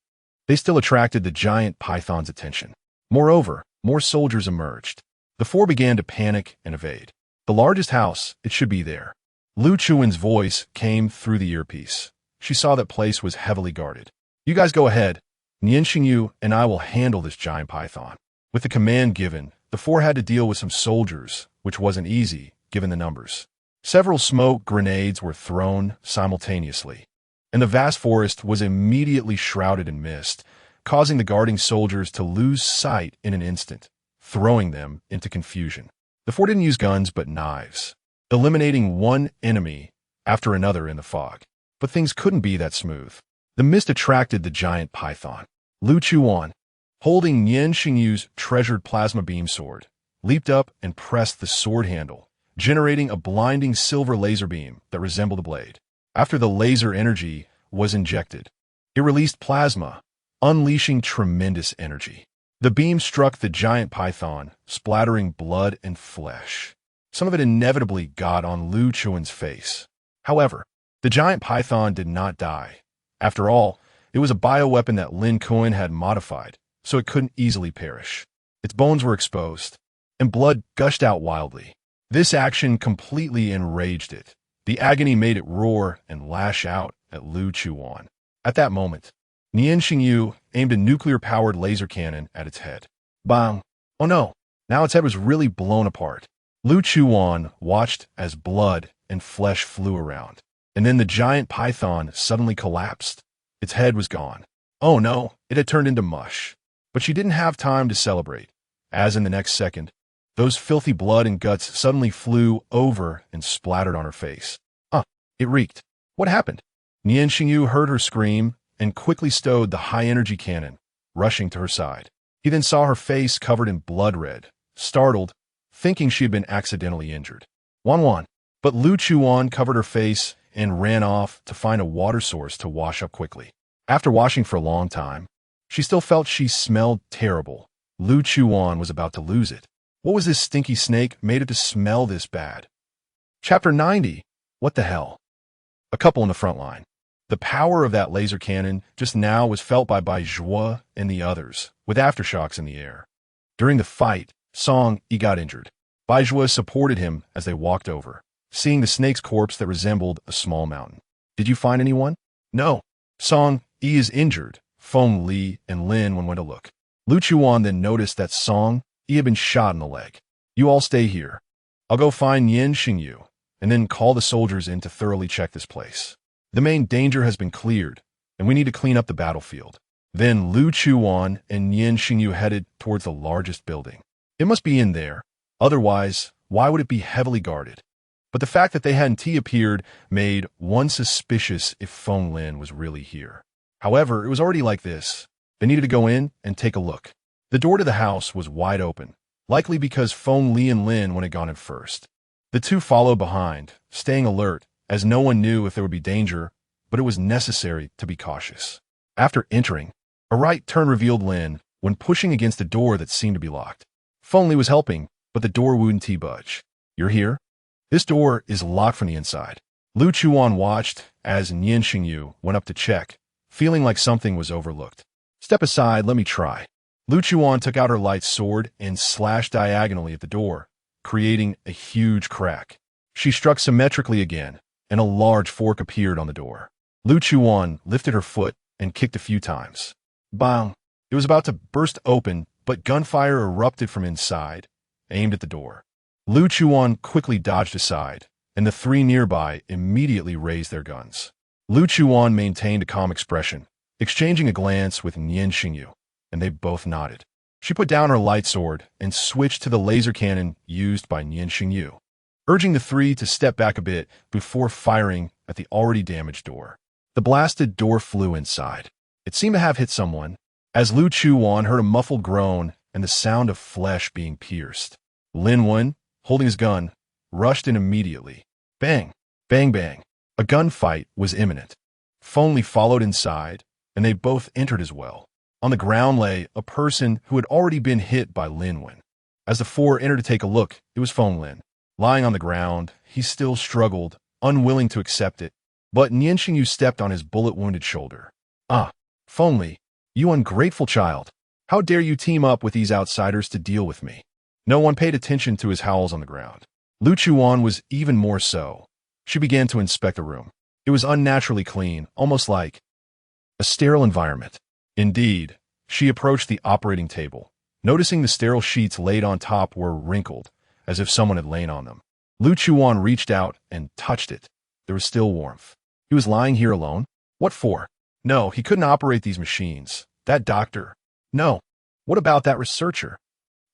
they still attracted the giant python's attention. Moreover, more soldiers emerged. The 4 began to panic and evade. The largest house, it should be there. Lu Chuwan's voice came through the earpiece. She saw that place was heavily guarded. "You guys go ahead. Nian Shengyu and I will handle this giant python." With the command given, the 4 had to deal with some soldiers, which wasn't easy, given the numbers. Several smoke grenades were thrown simultaneously, and the vast forest was immediately shrouded in mist, causing the guarding soldiers to lose sight in an instant, throwing them into confusion. The 4 didn't use guns but knives, eliminating one enemy after another in the fog. But things couldn't be that smooth. The mist attracted the giant python. Lu Chuwan, holding Nian Shengyu's treasured plasma beam sword, leaped up and pressed the sword handle, generating a blinding silver laser beam that resembled a blade. After the laser energy was injected, it released plasma, unleashing tremendous energy. The beam struck the giant python, splattering blood and flesh. Some of it inevitably got on Lu Chuwan's face. However, the giant python did not die. After all, it was a bioweapon that Lin Chuwan had modified, so it couldn't easily perish. Its bones were exposed, and blood gushed out wildly. This action completely enraged it. The agony made it roar and lash out at Lu Chuwan. At that moment, Nian Shengyu aimed a nuclear-powered laser cannon at its head. Bang! Oh no! Now its head was really blown apart. Lu Chuwan watched as blood and flesh flew around. And then the giant python suddenly collapsed. Its head was gone. Oh no, it had turned into mush. But she didn't have time to celebrate, as in the next second, those filthy blood and guts suddenly flew over and splattered on her face. It reeked. What happened? Nian Shengyu heard her scream and quickly stowed the high-energy cannon, rushing to her side. He then saw her face covered in blood red, startled, thinking she had been accidentally injured. Wan. But Lu Chuwan covered her face and ran off to find a water source to wash up quickly. After washing for a long time, she still felt she smelled terrible. Lu Chuwan was about to lose it. What was this stinky snake made it to smell this bad? Chapter 90. What the hell? A couple in the front line. The power of that laser cannon just now was felt by Bai Zhuo and the others, with aftershocks in the air. During the fight, He got injured. Bai Zhuo supported him as they walked over, seeing the snake's corpse that resembled a small mountain. Did you find anyone? No. He is injured. Feng Li and Lin went to look. Lu Chuwan then noticed that He had been shot in the leg. You all stay here. I'll go find Nian Shengyu, and then call the soldiers in to thoroughly check this place. The main danger has been cleared, and we need to clean up the battlefield. Then Lu Chuwan and Nian Shengyu headed towards the largest building. It must be in there. Otherwise, why would it be heavily guarded? But the fact that they hadn't appeared made one suspicious if Feng Lin was really here. However, it was already like this. They needed to go in and take a look. The door to the house was wide open, likely because Feng Li and Lin had gone in first. The two followed behind, staying alert, as no one knew if there would be danger, but it was necessary to be cautious. After entering, a right turn revealed Lin when pushing against a door that seemed to be locked. Feng Li was helping, but the door wouldn't budge. You're here? This door is locked from the inside. Lu Chuwan watched as Nian Shengyu went up to check, feeling like something was overlooked. Step aside, let me try. Lu Chuwan took out her light sword and slashed diagonally at the door, creating a huge crack. She struck symmetrically again, and a large fork appeared on the door. Lu Chuwan lifted her foot and kicked a few times. Bang! It was about to burst open, but gunfire erupted from inside, aimed at the door. Lu Chuwan quickly dodged aside, and the three nearby immediately raised their guns. Lu Chuwan maintained a calm expression, exchanging a glance with Nian Shengyu, and they both nodded. She put down her light sword and switched to the laser cannon used by Nian Shengyu, urging the three to step back a bit before firing at the already damaged door. The blasted door flew inside. It seemed to have hit someone, as Lu Chuwan heard a muffled groan and the sound of flesh being pierced. Lin Wen, holding his gun, rushed in immediately. Bang! Bang bang! A gunfight was imminent. Feng Li followed inside, and they both entered as well. On the ground lay a person who had already been hit by Lin Wen. As the four entered to take a look, it was Feng Lin. Lying on the ground, he still struggled, unwilling to accept it, but Nian Shengyu stepped on his bullet-wounded shoulder. Feng Li, you ungrateful child. How dare you team up with these outsiders to deal with me? No one paid attention to his howls on the ground. Lu Chuwan was even more so. She began to inspect the room. It was unnaturally clean, almost like a sterile environment. Indeed, she approached the operating table, noticing the sterile sheets laid on top were wrinkled, as if someone had lain on them. Lu Chuwan reached out and touched it. There was still warmth. He was lying here alone? What for? No, he couldn't operate these machines. That doctor. No. What about that researcher?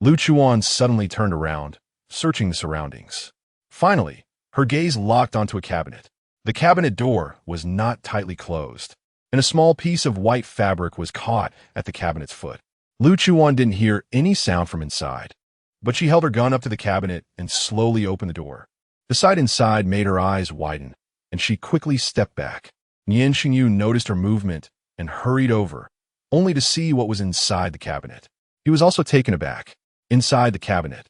Lu Chuwan suddenly turned around, searching the surroundings. Finally, her gaze locked onto a cabinet. The cabinet door was not tightly closed, and a small piece of white fabric was caught at the cabinet's foot. Lu Chuwan didn't hear any sound from inside, but she held her gun up to the cabinet and slowly opened the door. The sight inside made her eyes widen, and she quickly stepped back. Nian Shengyu noticed her movement and hurried over, only to see what was inside the cabinet. He was also taken aback. Inside the cabinet,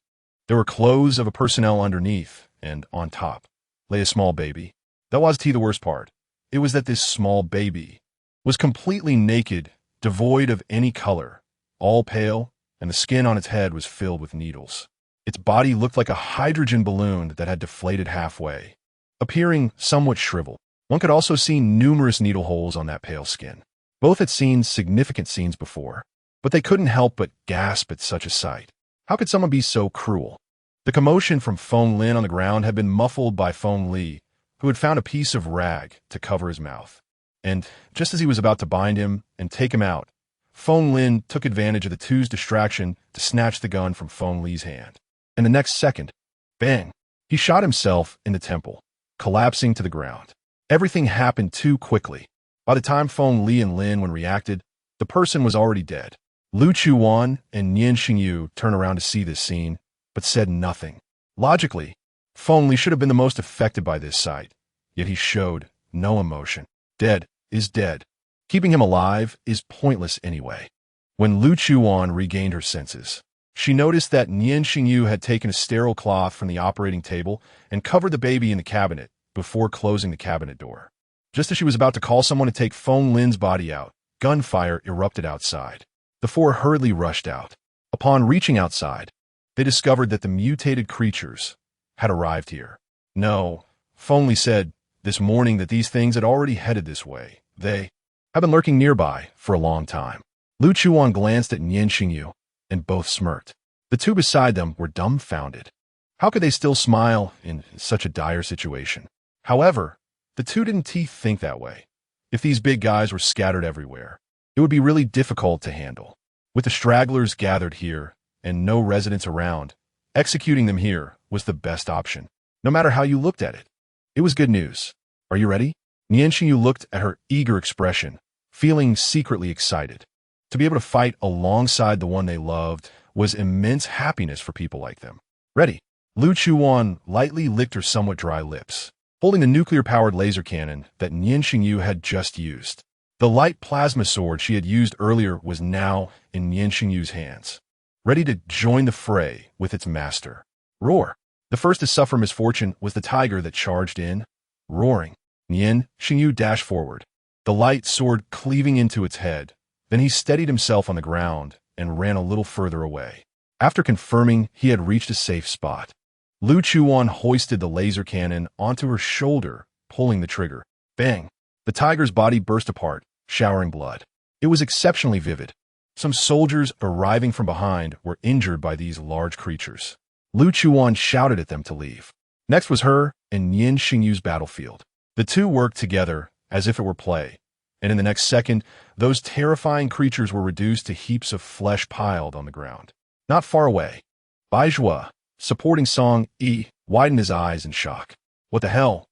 there were clothes of a personnel underneath, and on top lay a small baby. That wasn't the worst part. It was that this small baby was completely naked, devoid of any color, all pale, and the skin on its head was filled with needles. Its body looked like a hydrogen balloon that had deflated halfway, appearing somewhat shriveled. One could also see numerous needle holes on that pale skin. Both had seen significant scenes before, but they couldn't help but gasp at such a sight. How could someone be so cruel? The commotion from Feng Lin on the ground had been muffled by Feng Li, who had found a piece of rag to cover his mouth. And just as he was about to bind him and take him out, Feng Lin took advantage of the two's distraction to snatch the gun from Feng Li's hand. And the next second, bang, he shot himself in the temple, collapsing to the ground. Everything happened too quickly. By the time Feng Li and Lin reacted, the person was already dead. Lu Chuwan and Nian Shengyu turned around to see this scene, but said nothing. Logically, Feng Li should have been the most affected by this sight, yet he showed no emotion. Dead is dead. Keeping him alive is pointless anyway. When Lu Chuwan regained her senses, she noticed that Nian Shengyu had taken a sterile cloth from the operating table and covered the baby in the cabinet before closing the cabinet door. Just as she was about to call someone to take Feng Lin's body out, gunfire erupted outside. The four hurriedly rushed out. Upon reaching outside, they discovered that the mutated creatures had arrived here. No, Feng Li said this morning that these things had already headed this way. They have been lurking nearby for a long time. Lu Chuan glanced at Nian Shengyu, and both smirked. The two beside them were dumbfounded. How could they still smile in such a dire situation? However, the two didn't think that way. If these big guys were scattered everywhere, it would be really difficult to handle. With the stragglers gathered here and no residents around, executing them here was the best option, no matter how you looked at it. It was good news. Are you ready? Nian Shengyu looked at her eager expression, feeling secretly excited. To be able to fight alongside the one they loved was immense happiness for people like them. Ready? Lu Chuwan lightly licked her somewhat dry lips, holding the nuclear-powered laser cannon that Nian Shengyu had just used. The light plasma sword she had used earlier was now in Nian Shengyu's hands, ready to join the fray with its master. Roar! The first to suffer misfortune was the tiger that charged in, roaring. Nian Shengyu dashed forward, the light sword cleaving into its head. Then he steadied himself on the ground and ran a little further away. After confirming he had reached a safe spot, Lu Chuan hoisted the laser cannon onto her shoulder, pulling the trigger. Bang! The tiger's body burst apart, showering blood. It was exceptionally vivid. Some soldiers arriving from behind were injured by these large creatures. Lu Chuan shouted at them to leave. Next was her and Nian Shengyu's battlefield. The two worked together as if it were play, and in the next second, those terrifying creatures were reduced to heaps of flesh piled on the ground. Not far away, Bai Zhua, supporting Song Yi, widened his eyes in shock. What the hell?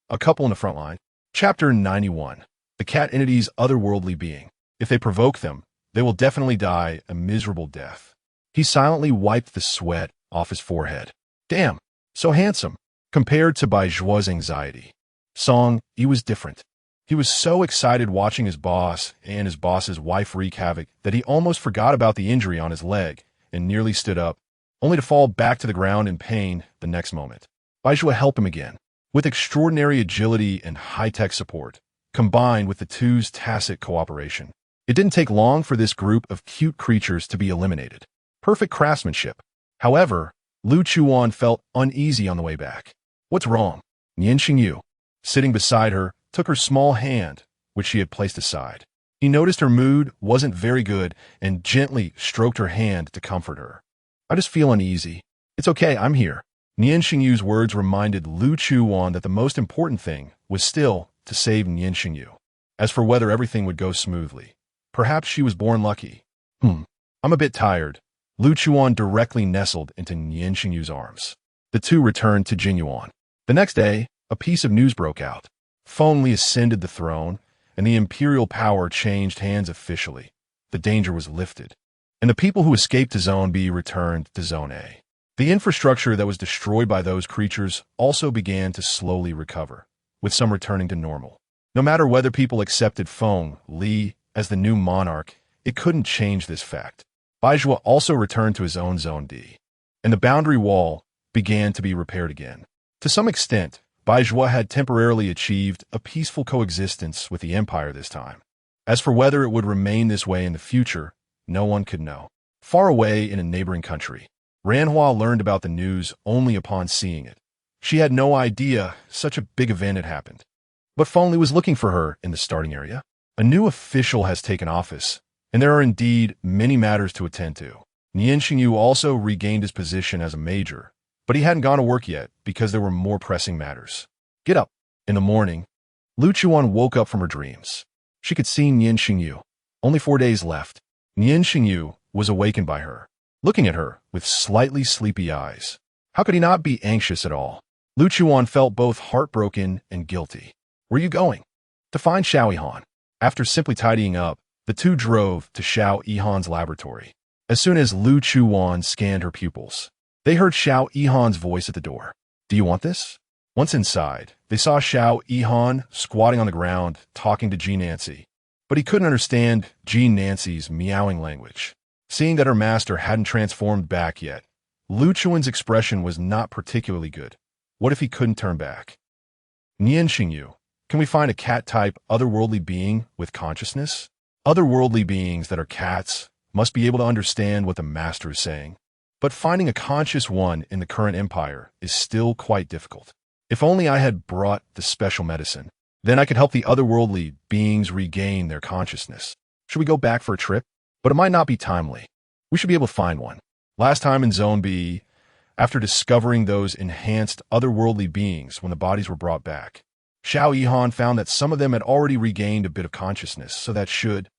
A couple in the front line. Chapter 91. The cat entity's otherworldly being. If they provoke them, they will definitely die a miserable death. He silently wiped the sweat off his forehead. Damn, so handsome. Compared to Bai Zhua's anxiety, Song Yi was different. He was so excited watching his boss and his boss's wife wreak havoc that he almost forgot about the injury on his leg and nearly stood up, only to fall back to the ground in pain the next moment. Bai Zhua helped him again, with extraordinary agility and high-tech support, combined with the two's tacit cooperation. It didn't take long for this group of cute creatures to be eliminated. Perfect craftsmanship. However, Lu Chuan felt uneasy on the way back. What's wrong? Nian Shengyu, sitting beside her, took her small hand, which she had placed aside. He noticed her mood wasn't very good and gently stroked her hand to comfort her. I just feel uneasy. It's okay, I'm here. Nian Shengyu's words reminded Lu Chuwan that the most important thing was still to save Nian Shengyu. As for whether everything would go smoothly, perhaps she was born lucky. I'm a bit tired. Lu Chuwan directly nestled into Nian Shengyu's arms. The two returned to Jinyuan. The next day, a piece of news broke out. Feng Li ascended the throne, and the imperial power changed hands officially. The danger was lifted, and the people who escaped to Zone B returned to Zone A. The infrastructure that was destroyed by those creatures also began to slowly recover, with some returning to normal. No matter whether people accepted Feng Li as the new monarch, it couldn't change this fact. Bai Zhua also returned to his own Zone D, and the boundary wall began to be repaired again. To some extent, Bai Zhua had temporarily achieved a peaceful coexistence with the empire this time. As for whether it would remain this way in the future, no one could know. Far away in a neighboring country, Ranhua learned about the news only upon seeing it. She had no idea such a big event had happened. But Fengli was looking for her in the starting area. A new official has taken office, and there are indeed many matters to attend to. Nian Shengyu also regained his position as a major, but he hadn't gone to work yet because there were more pressing matters. Get up. In the morning, Lu Chuwan woke up from her dreams. She could see Nian Shengyu. Only 4 days left. Nian Shengyu was awakened by her, looking at her with slightly sleepy eyes. How could he not be anxious at all? Lu Chuwan felt both heartbroken and guilty. Where are you going? To find Xiao Yihan. After simply tidying up, the two drove to Xiao Yihan's laboratory. As soon as Lu Chuwan scanned her pupils, they heard Xiao Yihan's voice at the door. Do you want this? Once inside, they saw Xiao Yihan squatting on the ground, talking to Ji Nancy. But he couldn't understand Ji Nancy's meowing language. Seeing that her master hadn't transformed back yet, Lu Chuan's expression was not particularly good. What if he couldn't turn back? Nian Shengyu, can we find a cat-type otherworldly being with consciousness? Otherworldly beings that are cats must be able to understand what the master is saying. But finding a conscious one in the current empire is still quite difficult. If only I had brought the special medicine, then I could help the otherworldly beings regain their consciousness. Should we go back for a trip? But it might not be timely. We should be able to find one. Last time in Zone B, after discovering those enhanced otherworldly beings when the bodies were brought back, Xiao Yihan found that some of them had already regained a bit of consciousness, so that should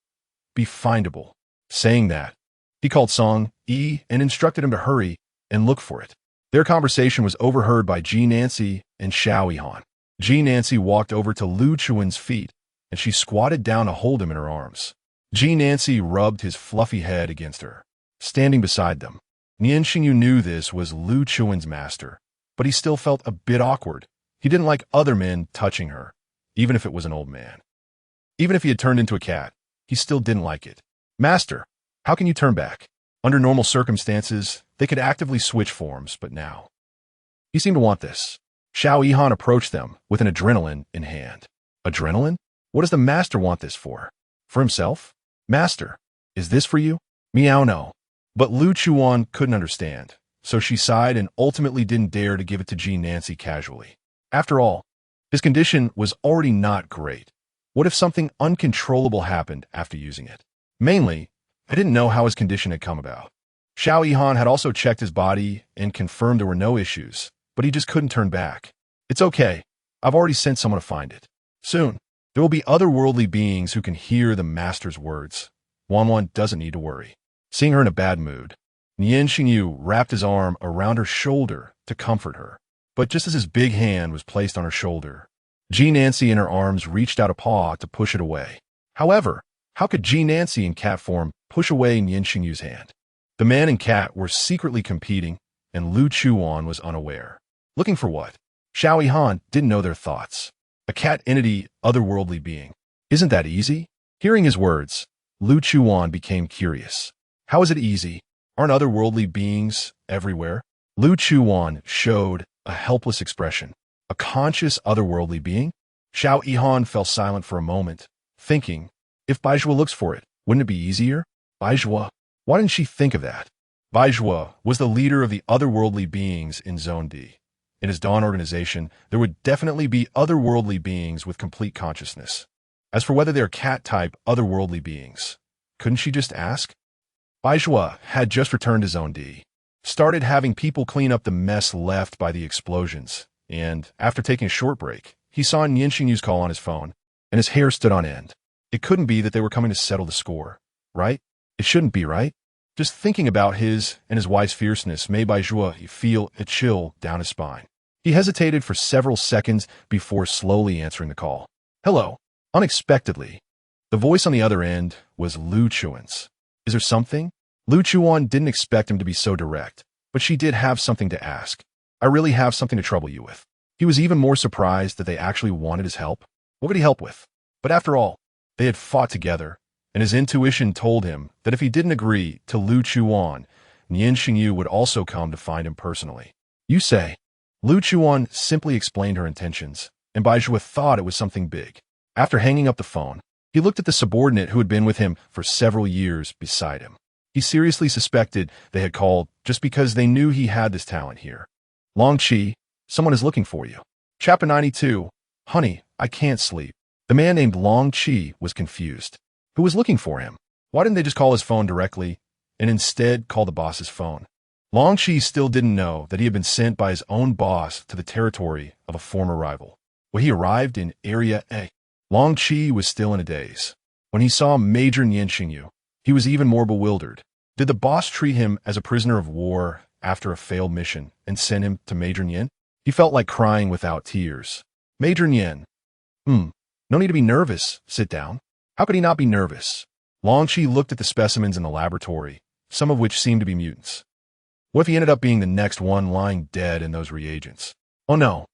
be findable. Saying that, he called Song Yi and instructed him to hurry and look for it. Their conversation was overheard by Ji Nancy and Xiao Yihan. Ji Nancy walked over to Lu Chuan's feet, and she squatted down to hold him in her arms. Ji Nancy rubbed his fluffy head against her, standing beside them. Nian Shengyu knew this was Lu Chuan's master, but he still felt a bit awkward. He didn't like other men touching her, even if it was an old man. Even if he had turned into a cat, he still didn't like it. Master, how can you turn back? Under normal circumstances, they could actively switch forms, but now. He seemed to want this. Xiao Yihan approached them with an adrenaline in hand. Adrenaline? What does the master want this for? For himself? Master, is this for you? Meow no. But Lu Chuwan couldn't understand, so she sighed and ultimately didn't dare to give it to Ji Nancy casually. After all, his condition was already not great. What if something uncontrollable happened after using it? Mainly, I didn't know how his condition had come about. Xiao Yihan had also checked his body and confirmed there were no issues, but he just couldn't turn back. It's okay. I've already sent someone to find it. Soon, there will be otherworldly beings who can hear the master's words. Wanwan doesn't need to worry. Seeing her in a bad mood, Nian Shengyu wrapped his arm around her shoulder to comfort her. But just as his big hand was placed on her shoulder, Ji Nancy in her arms reached out a paw to push it away. However, how could Ji Nancy in cat form push away Nian Shengyu's hand? The man and cat were secretly competing, and Lu Chuwan was unaware. Looking for what? Xiao Yihan didn't know their thoughts. A cat entity, otherworldly being. Isn't that easy? Hearing his words, Lu Chuwan became curious. How is it easy? Aren't otherworldly beings everywhere? Lu Chuwan showed a helpless expression. A conscious otherworldly being? Xiao Yihan fell silent for a moment, thinking, if Baizhua looks for it, wouldn't it be easier? Baizhua? Why didn't she think of that? Baizhua was the leader of the otherworldly beings in Zone D. In his Dawn organization, there would definitely be otherworldly beings with complete consciousness. As for whether they're cat-type otherworldly beings, couldn't she just ask? Baizhua had just returned to Zone D, started having people clean up the mess left by the explosions, and after taking a short break, he saw Nian Shengyu's call on his phone, and his hair stood on end. It couldn't be that they were coming to settle the score, right? It shouldn't be, right? Just thinking about his and his wife's fierceness made Baizhua feel a chill down his spine. He hesitated for several seconds before slowly answering the call. Hello. Unexpectedly, the voice on the other end was Lu Chuan's. Is there something? Lu Chuwan didn't expect him to be so direct, but she did have something to ask. I really have something to trouble you with. He was even more surprised that they actually wanted his help. What would he help with? But after all, they had fought together, and his intuition told him that if he didn't agree to Lu Chuwan, Nian Shengyu would also come to find him personally. You say. Lu Chuwan simply explained her intentions, and Baizhua thought it was something big. After hanging up the phone, he looked at the subordinate who had been with him for several years beside him. He seriously suspected they had called just because they knew he had this talent here. Long Chi, someone is looking for you. Chapter 92. Honey, I can't sleep. The man named Long Chi was confused. Who was looking for him? Why didn't they just call his phone directly and instead call the boss's phone? Long Chi still didn't know that he had been sent by his own boss to the territory of a former rival. When he arrived in Area A, Long Chi was still in a daze. When he saw Major Nian Shengyu, he was even more bewildered. Did the boss treat him as a prisoner of war after a failed mission and send him to Major Nian? He felt like crying without tears. Major Nian. No need to be nervous. Sit down. How could he not be nervous? Long Chi looked at the specimens in the laboratory, some of which seemed to be mutants. What if he ended up being the next one lying dead in those reagents? Oh no.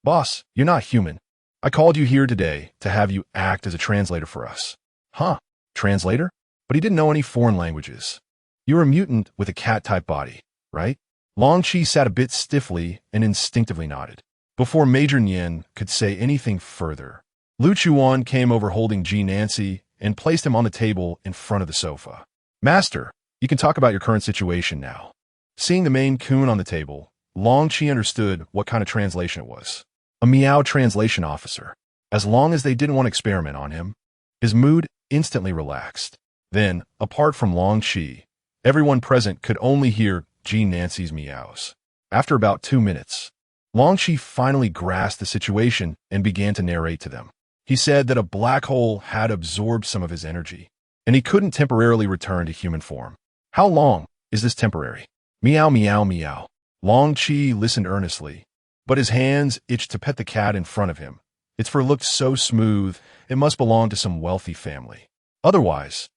Boss, you're not human. I called you here today to have you act as a translator for us. Huh? Translator? But he didn't know any foreign languages. You're a mutant with a cat-type body, right? Long Chi sat a bit stiffly and instinctively nodded. Before Major Nian could say anything further, Lu Chuwan came over holding G. Nancy and placed him on the table in front of the sofa. Master, you can talk about your current situation now. Seeing the Maine Coon on the table, Long Chi understood what kind of translation it was. A Meow translation officer. As long as they didn't want to experiment on him, his mood instantly relaxed. Then, apart from Long Chi, everyone present could only hear G. Nancy's meows. After about 2 minutes, Long Chi finally grasped the situation and began to narrate to them. He said that a black hole had absorbed some of his energy, and he couldn't temporarily return to human form. How long is this temporary? Meow, meow, meow. Long Chi listened earnestly, but his hands itched to pet the cat in front of him. Its fur looked so smooth, it must belong to some wealthy family. Otherwise,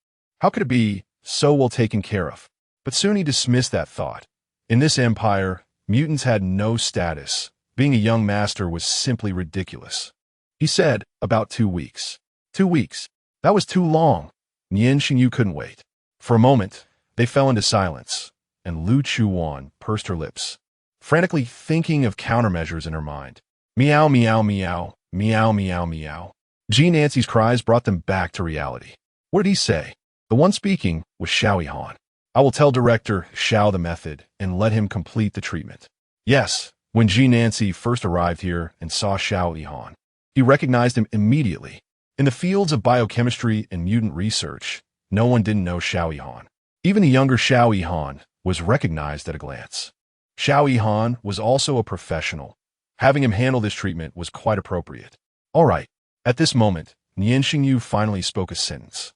how could it be so well taken care of? But soon he dismissed that thought. In this empire, mutants had no status. Being a young master was simply ridiculous. He said, about 2 weeks. 2 weeks. That was too long. Nian Shengyu couldn't wait. For a moment, they fell into silence, and Lu Chuwan pursed her lips, frantically thinking of countermeasures in her mind. Meow, meow, meow, meow, meow, meow. G. Nancy's cries brought them back to reality. What did he say? The one speaking was Xiao Yihan. I will tell Director Xiao the method and let him complete the treatment. Yes, when G. Nancy first arrived here and saw Xiao Yihan, he recognized him immediately. In the fields of biochemistry and mutant research, no one didn't know Xiao Yihan. Even the younger Xiao Yihan was recognized at a glance. Xiao Yihan was also a professional. Having him handle this treatment was quite appropriate. All right. At this moment, Nian Shengyu finally spoke a sentence.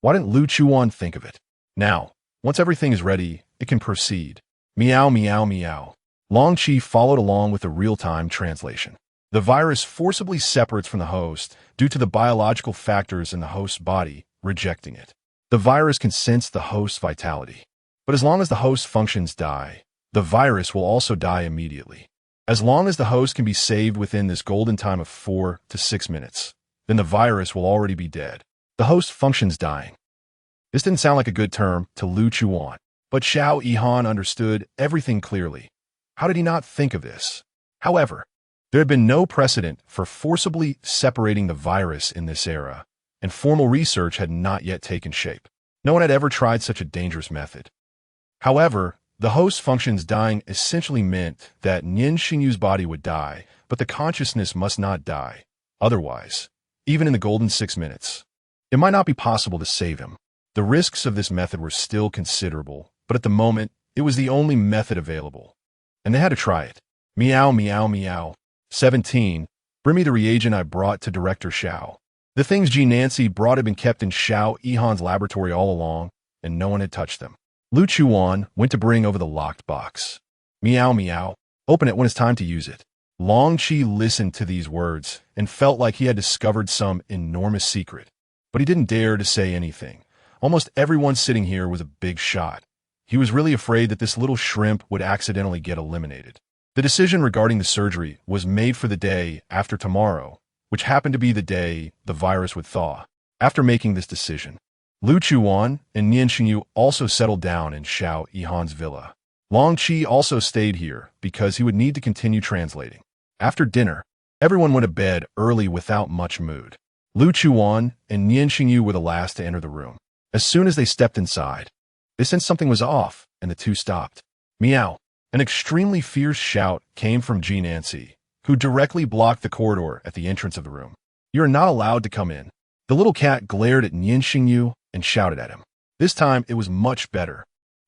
Why didn't Lu Chuwan think of it? Now, once everything is ready, it can proceed. Meow, meow, meow. Long Chi followed along with the real-time translation. The virus forcibly separates from the host due to the biological factors in the host's body rejecting it. The virus can sense the host's vitality. But as long as the host's functions die, the virus will also die immediately. As long as the host can be saved within this golden time of 4 to 6 minutes, then the virus will already be dead. The host functions dying. This didn't sound like a good term to Lu Chuwan, but Xiao Yihan understood everything clearly. How did he not think of this? However, there had been no precedent for forcibly separating the virus in this era, and formal research had not yet taken shape. No one had ever tried such a dangerous method. However, the host functions dying essentially meant that Nian Shengyu's body would die, but the consciousness must not die. Otherwise, even in the golden 6 minutes, it might not be possible to save him. The risks of this method were still considerable, but at the moment, it was the only method available. And they had to try it. Meow, meow, meow. 17. Bring me the reagent I brought to Director Xiao. The things G. Nancy brought had been kept in Xiao Yihan's laboratory all along, and no one had touched them. Lu Chuwan went to bring over the locked box. Meow, meow. Open it when it's time to use it. Long Chi listened to these words and felt like he had discovered some enormous secret. But he didn't dare to say anything. Almost everyone sitting here was a big shot. He was really afraid that this little shrimp would accidentally get eliminated. The decision regarding the surgery was made for the day after tomorrow, which happened to be the day the virus would thaw. After making this decision, Lu Chuwan and Nian Shengyu also settled down in Xiao Yihan's villa. Long Chi also stayed here because he would need to continue translating. After dinner, everyone went to bed early without much mood. Lu Chuwan and Nian Shengyu were the last to enter the room. As soon as they stepped inside, They sensed something was off, and the two stopped. Meow. An extremely fierce shout came from Ji Nancy, who directly blocked the corridor at the entrance of the room. You are not allowed to come in. The little cat glared at Nian Shengyu and shouted at him. This time, it was much better.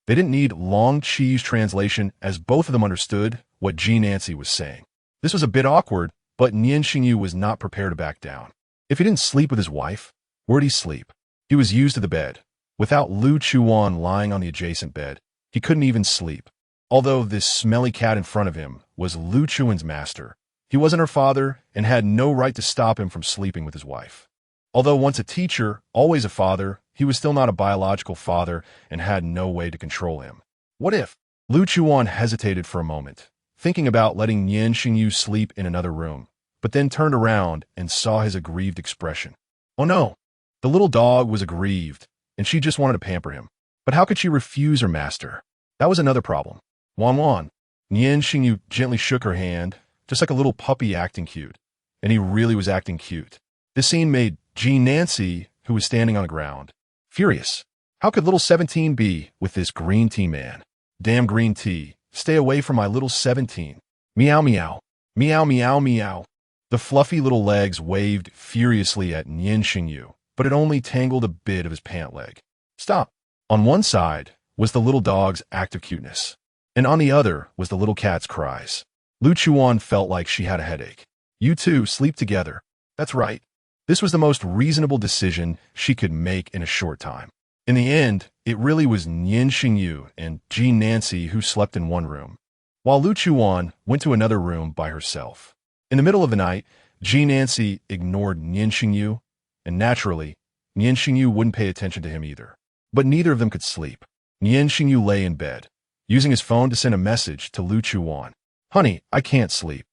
They didn't need long cheese translation, as both of them understood what Ji Nancy was saying. This was a bit awkward, but Nian Shengyu was not prepared to back down. If he didn't sleep with his wife, where'd he sleep? He was used to the bed. Without Lu Chuwan lying on the adjacent bed, he couldn't even sleep. Although this smelly cat in front of him was Lu Chuwan's master, he wasn't her father and had no right to stop him from sleeping with his wife. Although once a teacher, always a father, he was still not a biological father and had no way to control him. What if? Lu Chuwan hesitated for a moment, thinking about letting Nian Shengyu sleep in another room, but then turned around and saw his aggrieved expression. Oh no! The little dog was aggrieved, and she just wanted to pamper him. But how could she refuse her master? That was another problem. Wan. Nian Shengyu gently shook her hand, just like a little puppy acting cute. And he really was acting cute. This scene made Ji Nancy, who was standing on the ground, furious. How could little 17 be with this green tea man? Damn green tea. Stay away from my little 17. Meow meow. Meow meow meow. The fluffy little legs waved furiously at Nian Shengyu, but it only tangled a bit of his pant leg. Stop. On one side was the little dog's act of cuteness, and on the other was the little cat's cries. Lu Chuwan felt like she had a headache. You two sleep together. That's right. This was the most reasonable decision she could make in a short time. In the end, it really was Nian Shengyu and Ji Nancy who slept in one room, while Lu Chuwan went to another room by herself. In the middle of the night, Ji Nancy ignored Nian Shengyu, and naturally, Nian Shengyu wouldn't pay attention to him either. But neither of them could sleep. Nian Shengyu lay in bed, using his phone to send a message to Lu Chuwan. Honey, I can't sleep.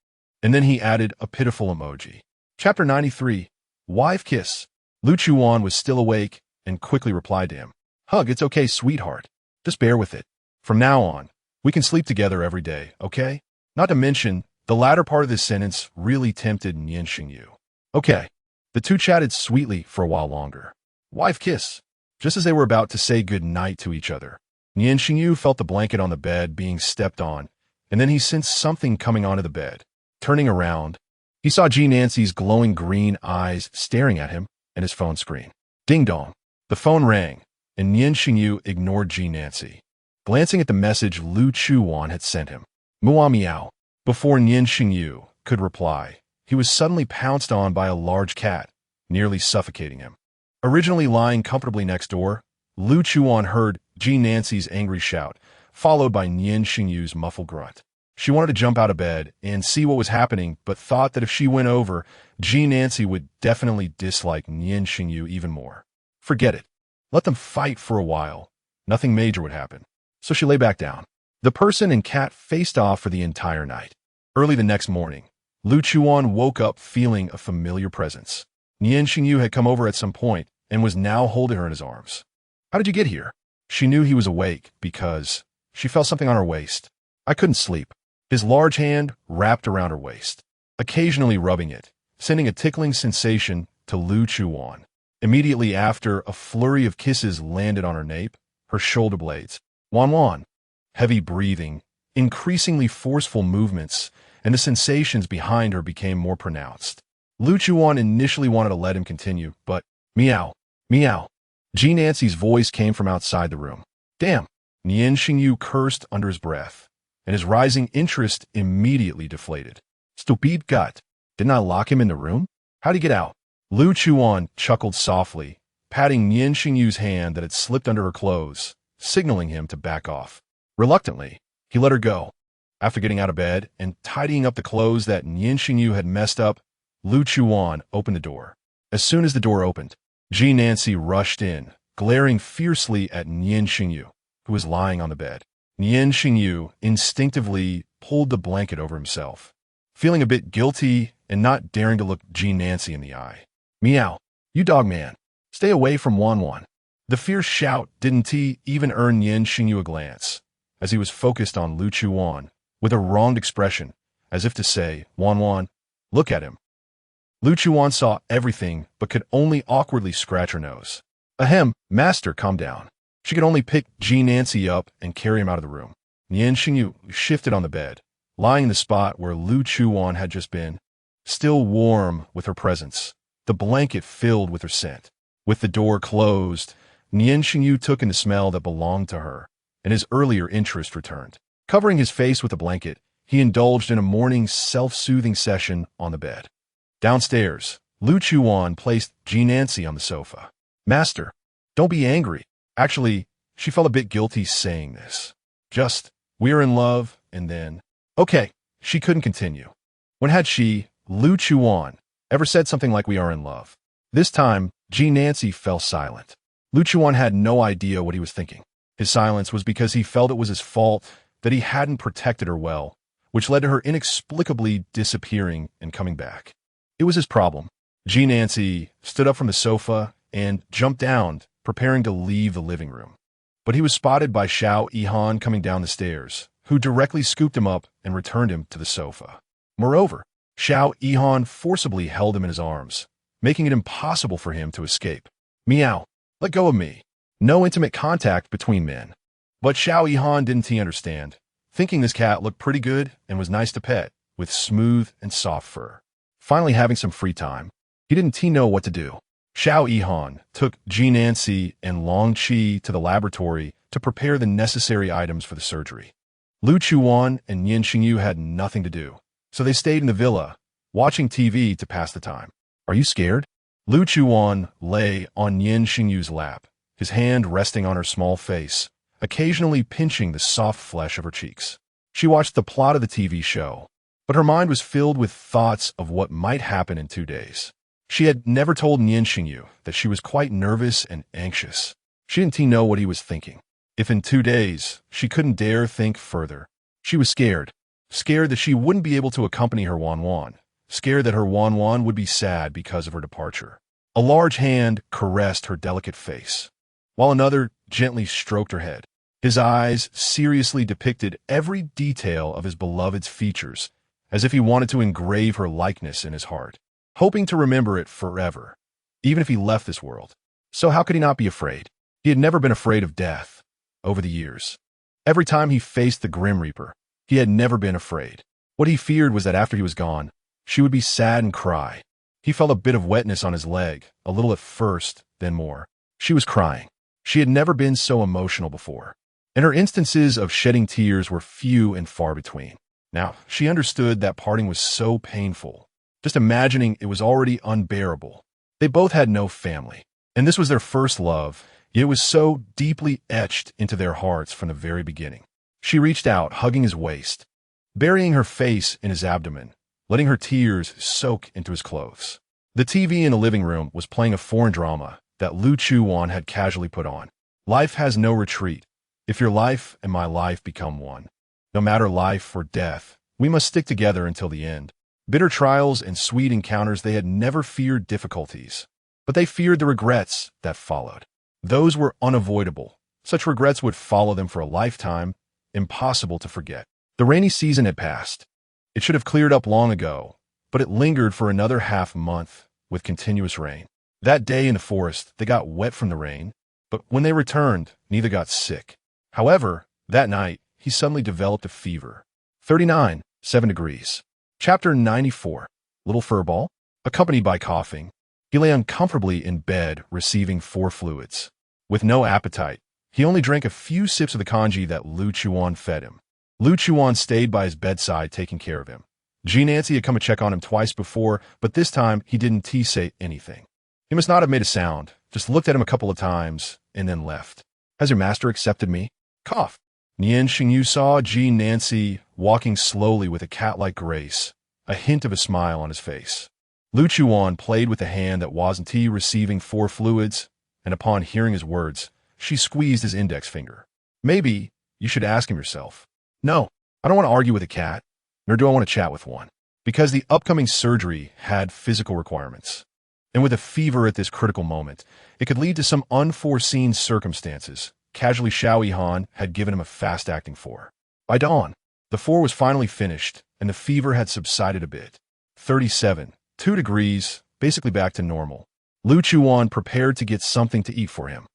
And then he added a pitiful emoji. Chapter 93. Wife Kiss. Lu Chuwan was still awake and quickly replied to him. Hug, it's okay, sweetheart. Just bear with it. From now on, we can sleep together every day, okay? Not to mention, the latter part of this sentence really tempted Nian Shengyu. Okay. The two chatted sweetly for a while longer. Wife kiss. Just as they were about to say good night to each other, Nian Shengyu felt the blanket on the bed being stepped on, and then he sensed something coming onto the bed. Turning around, he saw Ji Nancy's glowing green eyes staring at him and his phone screen. Ding dong. The phone rang, and Nian Shengyu ignored Ji Nancy, glancing at the message Lu Chuwan had sent him. Muah meow. Before Nian Shengyu could reply, he was suddenly pounced on by a large cat, nearly suffocating him. Originally lying comfortably next door, Lu Chuwan heard Ji Nancy's angry shout, followed by Nian Shengyu's muffled grunt. She wanted to jump out of bed and see what was happening, but thought that if she went over, Ji Nancy would definitely dislike Nian Shengyu even more. Forget it. Let them fight for a while. Nothing major would happen. So she lay back down. The person and cat faced off for the entire night. Early the next morning, Lu Chuwan woke up feeling a familiar presence. Nian Shengyu had come over at some point and was now holding her in his arms. How did you get here? She knew he was awake because she felt something on her waist. I couldn't sleep. His large hand wrapped around her waist, occasionally rubbing it, sending a tickling sensation to Lu Chuwan. Immediately after, a flurry of kisses landed on her nape, her shoulder blades. Wan. Heavy breathing, increasingly forceful movements, and the sensations behind her became more pronounced. Lu Chuwan initially wanted to let him continue, but meow. Ji Nancy's voice came from outside the room. Damn! Nian Shengyu cursed under his breath, and his rising interest immediately deflated. Stupid gut. Didn't I lock him in the room? How'd he get out? Lu Chuwan chuckled softly, patting Nian Shengyu's hand that had slipped under her clothes, signaling him to back off. Reluctantly, he let her go. After getting out of bed and tidying up the clothes that Nian Shengyu had messed up, Lu Chuwan opened the door. As soon as the door opened, Ji Nancy rushed in, glaring fiercely at Nian Shengyu, who was lying on the bed. Nian Shengyu instinctively pulled the blanket over himself, feeling a bit guilty and not daring to look Ji Nancy in the eye. Meow, you dog man, stay away from Wan. The fierce shout didn't even earn Nian Shengyu a glance, as he was focused on Lu Chuwan, with a wronged expression, as if to say, Wan, look at him. Lu Chuwan saw everything, but could only awkwardly scratch her nose. Ahem, master, calm down. She could only pick Nancy up and carry him out of the room. Nian Shengyu shifted on the bed, lying in the spot where Lu Chuwan had just been, still warm with her presence, the blanket filled with her scent. With the door closed, Nian Shengyu took in the smell that belonged to her, and his earlier interest returned. Covering his face with a blanket, he indulged in a morning self-soothing session on the bed. Downstairs, Lu Chuwan placed Nancy on the sofa. "Master, don't be angry." Actually, she felt a bit guilty saying this. Just, "We're in love," and then, "Okay," she couldn't continue. When had she, Lu Chuwan, ever said something like "we are in love"? This time, Nancy fell silent. Lu Chuwan had no idea what he was thinking. His silence was because he felt it was his fault that he hadn't protected her well, which led to her inexplicably disappearing and coming back. It was his problem. Nancy stood up from the sofa and jumped down, preparing to leave the living room. But he was spotted by Xiao Yihan coming down the stairs, who directly scooped him up and returned him to the sofa. Moreover, Xiao Yihan forcibly held him in his arms, making it impossible for him to escape. "Meow, let go of me." No intimate contact between men. But Xiao Yihan didn't understand, thinking this cat looked pretty good and was nice to pet, with smooth and soft fur. Finally having some free time, he didn't know what to do. Xiao Yihan took Nancy and Long Qi to the laboratory to prepare the necessary items for the surgery. Lu Chuwan and Nian Shengyu had nothing to do, so they stayed in the villa, watching TV to pass the time. "Are you scared?" Lu Chuwan lay on Nian Shengyu's lap, his hand resting on her small face, occasionally pinching the soft flesh of her cheeks. She watched the plot of the TV show, but her mind was filled with thoughts of what might happen in 2 days. She had never told Nian Shengyu that she was quite nervous and anxious. She didn't know what he was thinking. If in 2 days, she couldn't dare think further. She was scared. Scared that she wouldn't be able to accompany her Wan, scared that her Wan would be sad because of her departure. A large hand caressed her delicate face, while another gently stroked her head. His eyes seriously depicted every detail of his beloved's features, as if he wanted to engrave her likeness in his heart, hoping to remember it forever, even if he left this world. So how could he not be afraid? He had never been afraid of death over the years. Every time he faced the Grim Reaper, he had never been afraid. What he feared was that after he was gone, she would be sad and cry. He felt a bit of wetness on his leg, a little at first, then more. She was crying. She had never been so emotional before, and her instances of shedding tears were few and far between. Now, she understood that parting was so painful. Just imagining it was already unbearable. They both had no family, and this was their first love, yet it was so deeply etched into their hearts from the very beginning. She reached out, hugging his waist, burying her face in his abdomen, letting her tears soak into his clothes. The TV in the living room was playing a foreign drama that Lu Chuwan had casually put on. Life has no retreat. If your life and my life become one, no matter life or death, we must stick together until the end. Bitter trials and sweet encounters, they had never feared difficulties, but they feared the regrets that followed. Those were unavoidable. Such regrets would follow them for a lifetime, impossible to forget. The rainy season had passed. It should have cleared up long ago, but it lingered for another half-month with continuous rain. That day in the forest, they got wet from the rain, but when they returned, neither got sick. However, that night, he suddenly developed a fever. 39.7 degrees. Chapter 94. Little Furball. Accompanied by coughing, he lay uncomfortably in bed, receiving 4 fluids. With no appetite, he only drank a few sips of the congee that Lu Chuwan fed him. Lu Chuwan stayed by his bedside, taking care of him. Nancy had come to check on him twice before, but this time he didn't say anything. He must not have made a sound, just looked at him a couple of times, and then left. "Has your master accepted me?" Cough. Nian Shengyu saw Nancy walking slowly with a cat-like grace, a hint of a smile on his face. Lu Chuwan played with the hand that wasn't receiving 4 fluids, and upon hearing his words, she squeezed his index finger. "Maybe you should ask him yourself." "No, I don't want to argue with a cat, nor do I want to chat with one, because the upcoming surgery had physical requirements. And with a fever at this critical moment, it could lead to some unforeseen circumstances. Casually, Xiao Yihan had given him a fast-acting 4. By dawn, the 4 was finally finished, and the fever had subsided a bit. 37.2 degrees, basically back to normal. Lu Chuwan prepared to get something to eat for him.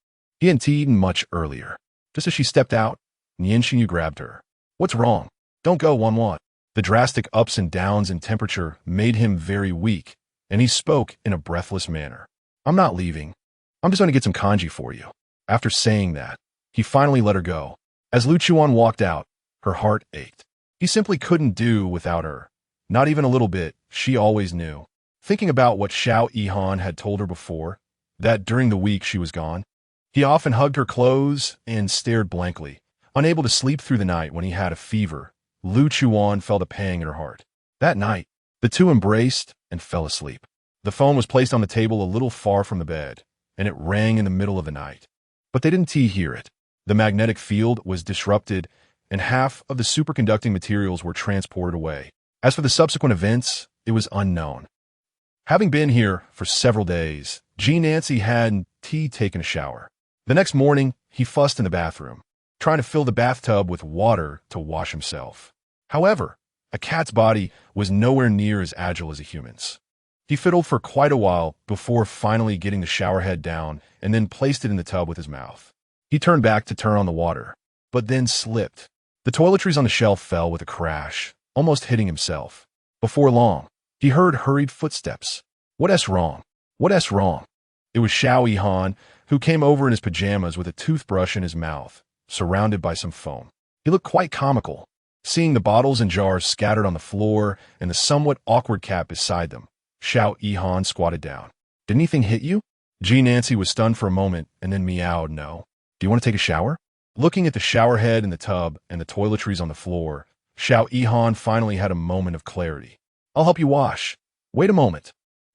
He hadn't eaten much earlier. Just as she stepped out, Nian Shengyu grabbed her. What's wrong? Don't go, Wan. The drastic ups and downs in temperature made him very weak, and he spoke in a breathless manner. I'm not leaving. I'm just going to get some kanji for you. After saying that, he finally let her go. As Lu Chuwan walked out, her heart ached. He simply couldn't do without her. Not even a little bit, she always knew. Thinking about what Xiao Yihan had told her before, that during the week she was gone, he often hugged her clothes and stared blankly, unable to sleep through the night when he had a fever. Lu Chuwan felt a pang in her heart. That night, the two embraced and fell asleep. The phone was placed on the table a little far from the bed, and it rang in the middle of the night. But they didn't hear it. The magnetic field was disrupted, and half of the superconducting materials were transported away. As for the subsequent events, it was unknown. Having been here for several days, Nancy had taken a shower. The next morning, he fussed in the bathroom, trying to fill the bathtub with water to wash himself. However, a cat's body was nowhere near as agile as a human's. He fiddled for quite a while before finally getting the shower head down and then placed it in the tub with his mouth. He turned back to turn on the water, but then slipped. The toiletries on the shelf fell with a crash, almost hitting himself. Before long, he heard hurried footsteps. What's wrong? What's wrong? It was Xiao Yihan, who came over in his pajamas with a toothbrush in his mouth, surrounded by some foam. He looked quite comical, seeing the bottles and jars scattered on the floor and the somewhat awkward cat beside them. Xiao Yihan squatted down. Did anything hit you? Nancy was stunned for a moment and then meowed no. Do you want to take a shower? Looking at the shower head in the tub and the toiletries on the floor, Xiao Yihan finally had a moment of clarity. I'll help you wash. Wait a moment.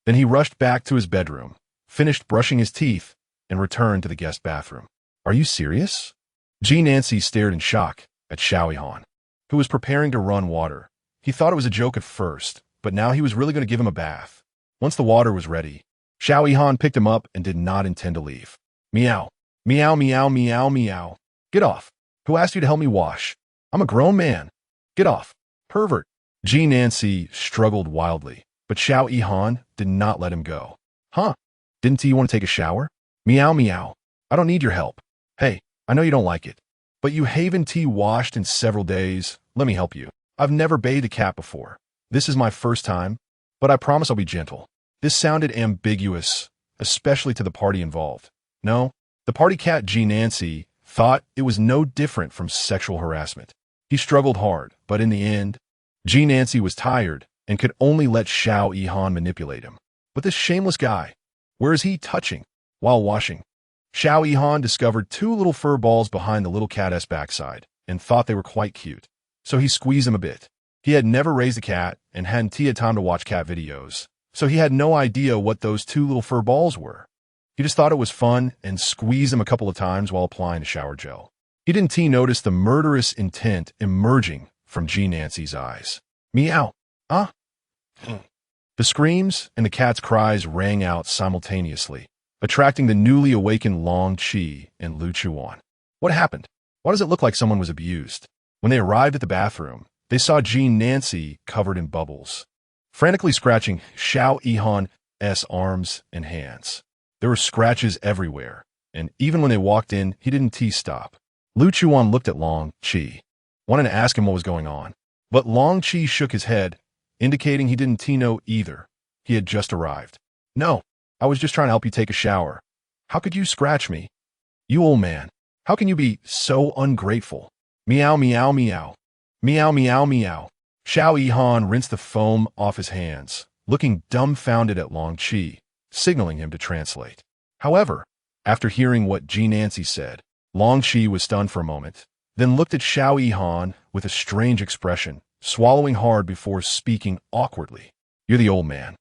Then he rushed back to his bedroom, finished brushing his teeth, and returned to the guest bathroom. Are you serious? Nancy stared in shock at Xiao Yihan, who was preparing to run water. He thought it was a joke at first, but now he was really going to give him a bath. Once the water was ready, Xiao Yihan picked him up and did not intend to leave. Meow. Meow, meow, meow, meow. Get off. Who asked you to help me wash? I'm a grown man. Get off. Pervert. Nancy struggled wildly, but Xiao Yihan did not let him go. Huh? Didn't you want to take a shower? Meow, meow. I don't need your help. Hey, I know you don't like it, but you haven't washed in several days. Let me help you. I've never bathed a cat before. This is my first time, but I promise I'll be gentle. This sounded ambiguous, especially to the party involved. No, the party cat Nancy thought it was no different from sexual harassment. He struggled hard, but in the end, Nancy was tired and could only let Xiao Yihan manipulate him. But this shameless guy, where is he touching? While washing, Xiao Yihan discovered two little fur balls behind the little cat's backside and thought they were quite cute. So he squeezed them a bit. He had never raised a cat and hadn't had time to watch cat videos, so he had no idea what those two little fur balls were. He just thought it was fun and squeezed them a couple of times while applying the shower gel. He didn't notice the murderous intent emerging from Nancy's eyes. Meow. Ah. The screams and the cat's cries rang out simultaneously, attracting the newly awakened Long Qi and Lu Chuwan. What happened? Why does it look like someone was abused? When they arrived at the bathroom, they saw Nancy covered in bubbles, frantically scratching Xiao Yihan's arms and hands. There were scratches everywhere, and even when they walked in, he didn't stop. Lu Chuwan looked at Long Qi, wanting to ask him what was going on. But Long Qi shook his head, indicating he didn't know either. He had just arrived. No, I was just trying to help you take a shower. How could you scratch me? You old man, how can you be so ungrateful? Meow, meow, meow. Meow, meow, meow. Xiao Yihan rinsed the foam off his hands, looking dumbfounded at Long Qi, signaling him to translate. However, after hearing what Nancy said, Long Qi was stunned for a moment, then looked at Xiao Yihan with a strange expression, swallowing hard before speaking awkwardly. You're the old man.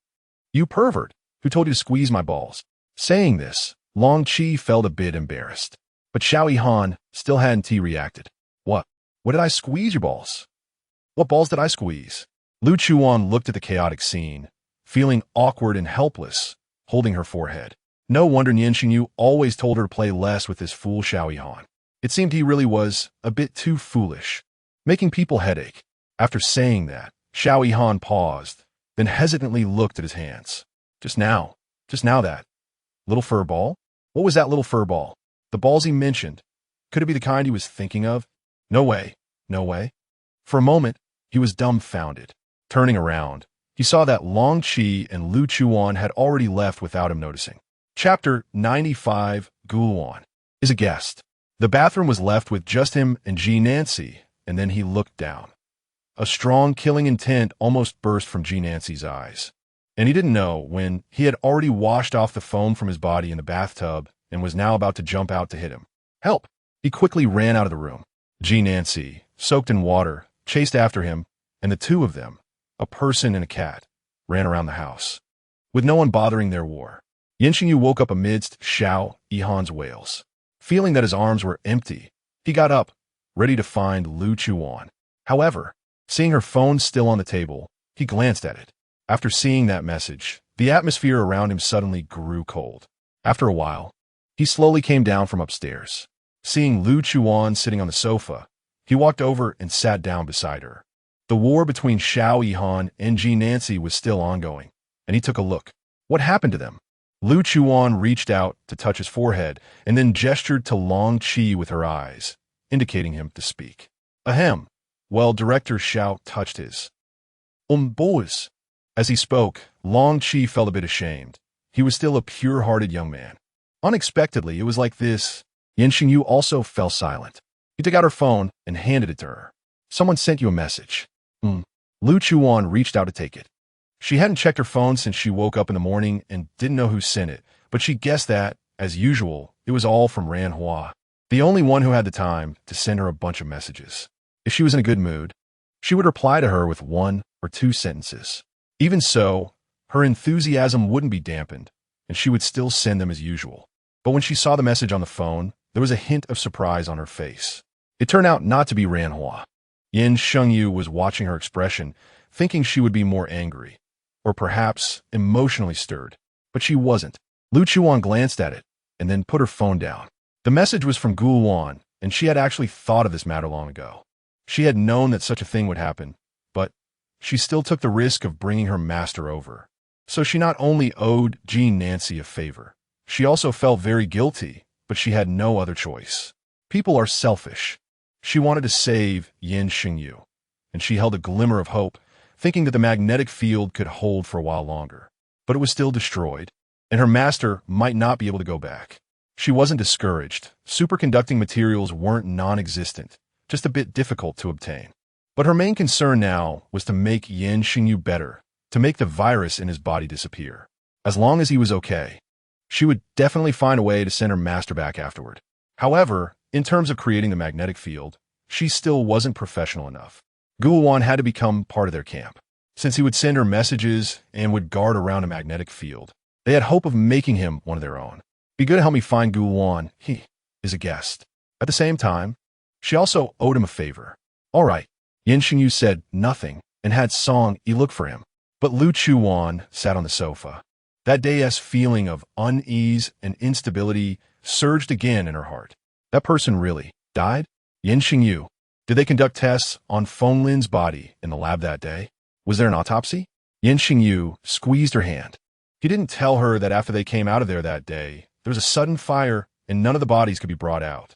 You pervert, who told you to squeeze my balls. Saying this, Long Qi felt a bit embarrassed, but Xiao Yihan still hadn't reacted. What? What did I squeeze your balls? What balls did I squeeze? Lu Chuwan looked at the chaotic scene, feeling awkward and helpless, holding her forehead. No wonder Nian Shengyu always told her to play less with this fool Xiao Yihan. It seemed he really was a bit too foolish, making people headache. After saying that, Xiao Yihan paused, then hesitantly looked at his hands. Just now that. Little fur ball? What was that little fur ball? The balls he mentioned, could it be the kind he was thinking of? No way. No way. For a moment, he was dumbfounded. Turning around, he saw that Long Chi and Lu Chuwan had already left without him noticing. Chapter 95, Guluan is a guest. The bathroom was left with just him and G. Nancy, and then he looked down. A strong killing intent almost burst from G. Nancy's eyes. And he didn't know when he had already washed off the foam from his body in the bathtub and was now about to jump out to hit him. Help! He quickly ran out of the room. G. Nancy, soaked in water, chased after him, and the two of them, a person and a cat, ran around the house. With no one bothering their war, Nian Shengyu woke up amidst Xiao Yihan's wails. Feeling that his arms were empty, he got up, ready to find Lu Chuwan. However, seeing her phone still on the table, he glanced at it. After seeing that message, the atmosphere around him suddenly grew cold. After a while, he slowly came down from upstairs. Seeing Lu Chuwan sitting on the sofa, he walked over and sat down beside her. The war between Xiao Yihan and G. Nancy was still ongoing, and he took a look. What happened to them? Lu Chuwan reached out to touch his forehead and then gestured to Long Chi with her eyes, indicating him to speak. Ahem. Well, Director Xiao touched his. Boys. As he spoke, Long Chi felt a bit ashamed. He was still a pure-hearted young man. Unexpectedly, it was like this. Nian Shengyu also fell silent. He took out her phone and handed it to her. Someone sent you a message. Lu Chuwan reached out to take it. She hadn't checked her phone since she woke up in the morning and didn't know who sent it, but she guessed that, as usual, it was all from Ran Hua, the only one who had the time to send her a bunch of messages. If she was in a good mood, she would reply to her with 1 or 2 sentences. Even so, her enthusiasm wouldn't be dampened, and she would still send them as usual. But when she saw the message on the phone, there was a hint of surprise on her face. It turned out not to be Ran Hua. Nian Shengyu was watching her expression, thinking she would be more angry, or perhaps emotionally stirred, but she wasn't. Lu Chuwan glanced at it, and then put her phone down. The message was from Guluan, and she had actually thought of this matter long ago. She had known that such a thing would happen, but she still took the risk of bringing her master over. So she not only owed G. Nancy a favor, she also felt very guilty, but she had no other choice. People are selfish. She wanted to save Nian Shengyu, and she held a glimmer of hope, thinking that the magnetic field could hold for a while longer. But it was still destroyed, and her master might not be able to go back. She wasn't discouraged. Superconducting materials weren't non-existent, just a bit difficult to obtain. But her main concern now was to make Nian Shengyu better, to make the virus in his body disappear. As long as he was okay, she would definitely find a way to send her master back afterward. However, in terms of creating the magnetic field, she still wasn't professional enough. Guluan had to become part of their camp. Since he would send her messages and would guard around a magnetic field, they had hope of making him one of their own. Be good to help me find Guluan. He is a guest. At the same time, she also owed him a favor. All right. Nian Shengyu said nothing and had Song Yi look for him. But Lu Chuwan sat on the sofa. That day's feeling of unease and instability surged again in her heart. That person really died? Nian Shengyu. Did they conduct tests on Feng Lin's body in the lab that day? Was there an autopsy? Nian Shengyu squeezed her hand. He didn't tell her that after they came out of there that day, there was a sudden fire and none of the bodies could be brought out.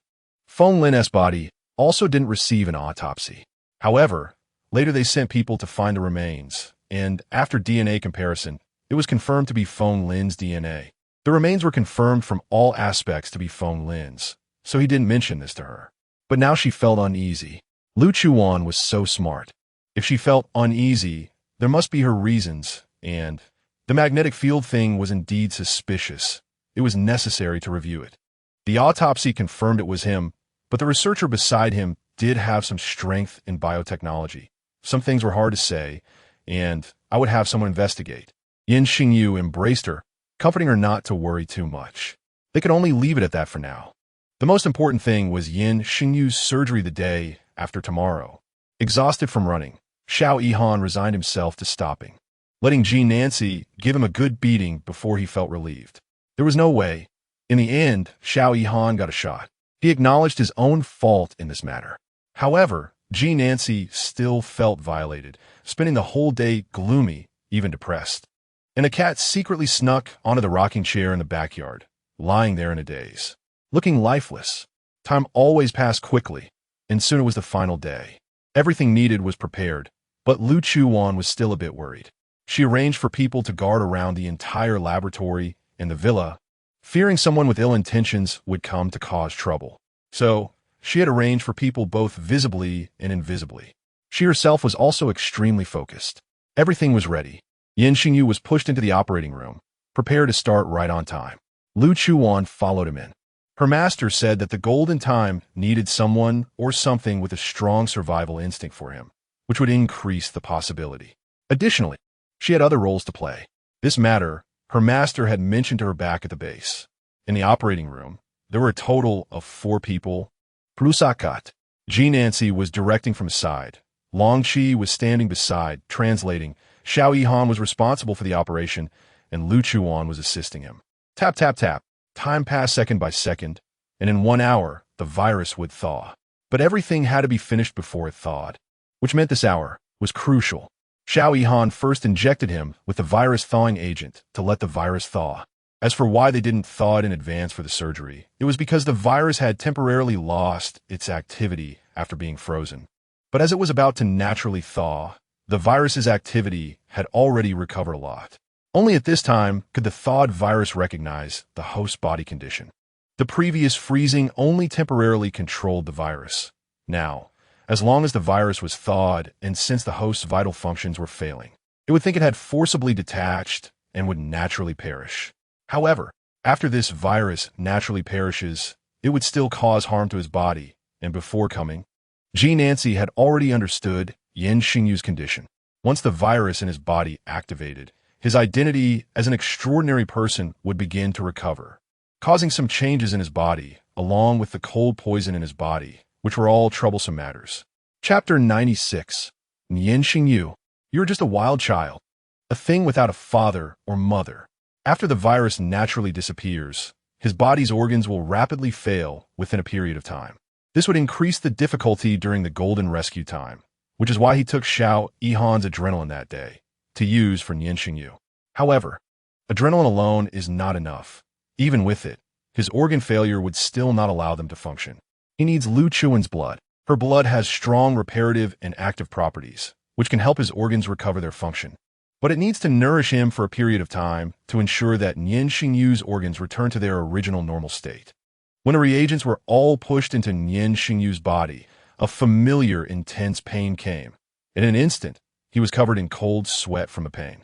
Feng Lin's body also didn't receive an autopsy. However, later they sent people to find the remains, and after DNA comparison, it was confirmed to be Feng Lin's DNA. The remains were confirmed from all aspects to be Feng Lin's, so he didn't mention this to her. But now she felt uneasy. Lu Chuwan was so smart. If she felt uneasy, there must be her reasons, and the magnetic field thing was indeed suspicious. It was necessary to review it. The autopsy confirmed it was him, but the researcher beside him did have some strength in biotechnology. Some things were hard to say, and I would have someone investigate. Nian Shengyu embraced her, comforting her not to worry too much. They could only leave it at that for now. The most important thing was Nian Shengyu's surgery the day after tomorrow. Exhausted from running, Xiao Yihan resigned himself to stopping, letting G. Nancy give him a good beating before he felt relieved. There was no way. In the end, Xiao Yihan got a shot. He acknowledged his own fault in this matter. However, G. Nancy still felt violated, spending the whole day gloomy, even depressed. And a cat secretly snuck onto the rocking chair in the backyard, lying there in a daze. looking lifeless. Time always passed quickly, and soon it was the final day. Everything needed was prepared, but Lu Chuwan was still a bit worried. She arranged for people to guard around the entire laboratory and the villa, fearing someone with ill intentions would come to cause trouble. So, she had arranged for people both visibly and invisibly. She herself was also extremely focused. Everything was ready. Nian Shengyu was pushed into the operating room, prepared to start right on time. Lu Chuwan followed him in. Her master said that the golden time needed someone or something with a strong survival instinct for him, which would increase the possibility. Additionally, she had other roles to play. This matter, her master had mentioned to her back at the base. In the operating room, there were a total of 4 people. Prusakat. Ji Nancy was directing from his side. Long Qi was standing beside, translating. Xiao Yihan was responsible for the operation, and Lu Chuwan was assisting him. Tap, tap, tap. Time passed second by second, and in 1 hour, the virus would thaw. But everything had to be finished before it thawed, which meant this hour was crucial. Xiao Yihan first injected him with the virus thawing agent to let the virus thaw. As for why they didn't thaw it in advance for the surgery, it was because the virus had temporarily lost its activity after being frozen. But as it was about to naturally thaw, the virus's activity had already recovered a lot. Only at this time could the thawed virus recognize the host body condition. The previous freezing only temporarily controlled the virus. Now, as long as the virus was thawed and since the host's vital functions were failing, it would think it had forcibly detached and would naturally perish. However, after this virus naturally perishes, it would still cause harm to his body, and before coming, Ji Nancy had already understood Nian Shengyu's condition. Once the virus in his body activated, his identity as an extraordinary person would begin to recover, causing some changes in his body, along with the cold poison in his body, which were all troublesome matters. Chapter 96. Nian Shengyu. You are just a wild child, a thing without a father or mother. After the virus naturally disappears, his body's organs will rapidly fail within a period of time. This would increase the difficulty during the golden rescue time, which is why he took Xiao Yihan's adrenaline that day to use for Nian Shengyu. However, adrenaline alone is not enough. Even with it, his organ failure would still not allow them to function. He needs Lu Chuwan's blood. Her blood has strong reparative and active properties, which can help his organs recover their function. But it needs to nourish him for a period of time to ensure that Nian Shengyu's organs return to their original normal state. When the reagents were all pushed into Nian Shengyu's body, a familiar, intense pain came. In an instant, he was covered in cold sweat from the pain.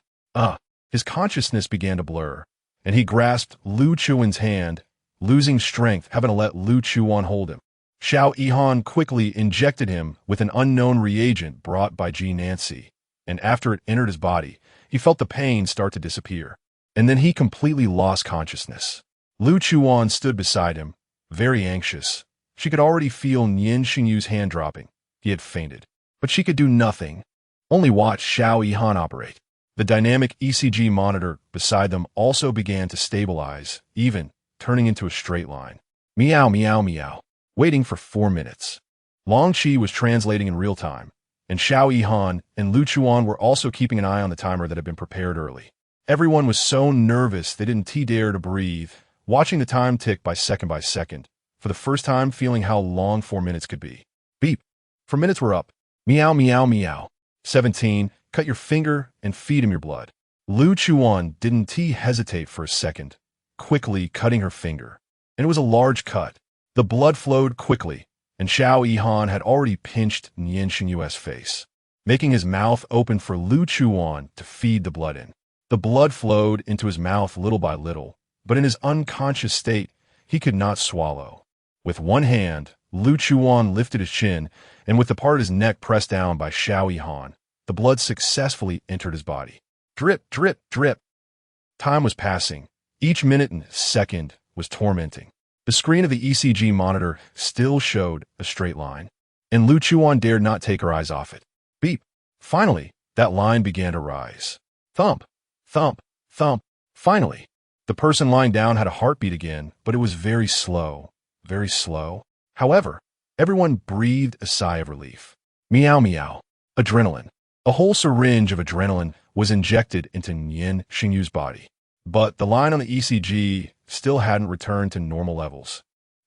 His consciousness began to blur, and he grasped Lu Chuwan's hand, losing strength, having to let Lu Chuwan hold him. Xiao Yihan quickly injected him with an unknown reagent brought by Ji Nancy, and after it entered his body, he felt the pain start to disappear, and then he completely lost consciousness. Lu Chuwan stood beside him, very anxious. She could already feel Nian Shengyu's hand dropping. He had fainted, but she could do nothing, only watch Xiao Yihan operate. The dynamic ECG monitor beside them also began to stabilize, even turning into a straight line. Meow, meow, meow. Waiting for 4 minutes. Long Qi was translating in real time, and Xiao Yihan and Lu Chuwan were also keeping an eye on the timer that had been prepared early. Everyone was so nervous they didn't dare to breathe, watching the time tick by second, for the first time feeling how long 4 minutes could be. Beep. 4 minutes were up. Meow, meow, meow. 17. Cut your finger and feed him your blood. Lu Chuwan didn't hesitate for a second, quickly cutting her finger. And it was a large cut. The blood flowed quickly, and Xiao Yihan had already pinched Nian Shengyu's face, making his mouth open for Lu Chuwan to feed the blood in. The blood flowed into his mouth little by little, but in his unconscious state, he could not swallow. With one hand, Lu Chuwan lifted his chin, and with the part of his neck pressed down by Xiao Yihan, the blood successfully entered his body. Drip, drip, drip. Time was passing. Each minute and second was tormenting. The screen of the ECG monitor still showed a straight line, and Lu Chuwan dared not take her eyes off it. Beep. Finally, that line began to rise. Thump, thump, thump. Finally, the person lying down had a heartbeat again, but it was very slow, very slow. However, everyone breathed a sigh of relief. Meow, meow. Adrenaline. A whole syringe of adrenaline was injected into Nian Shengyu's body. But the line on the ECG still hadn't returned to normal levels.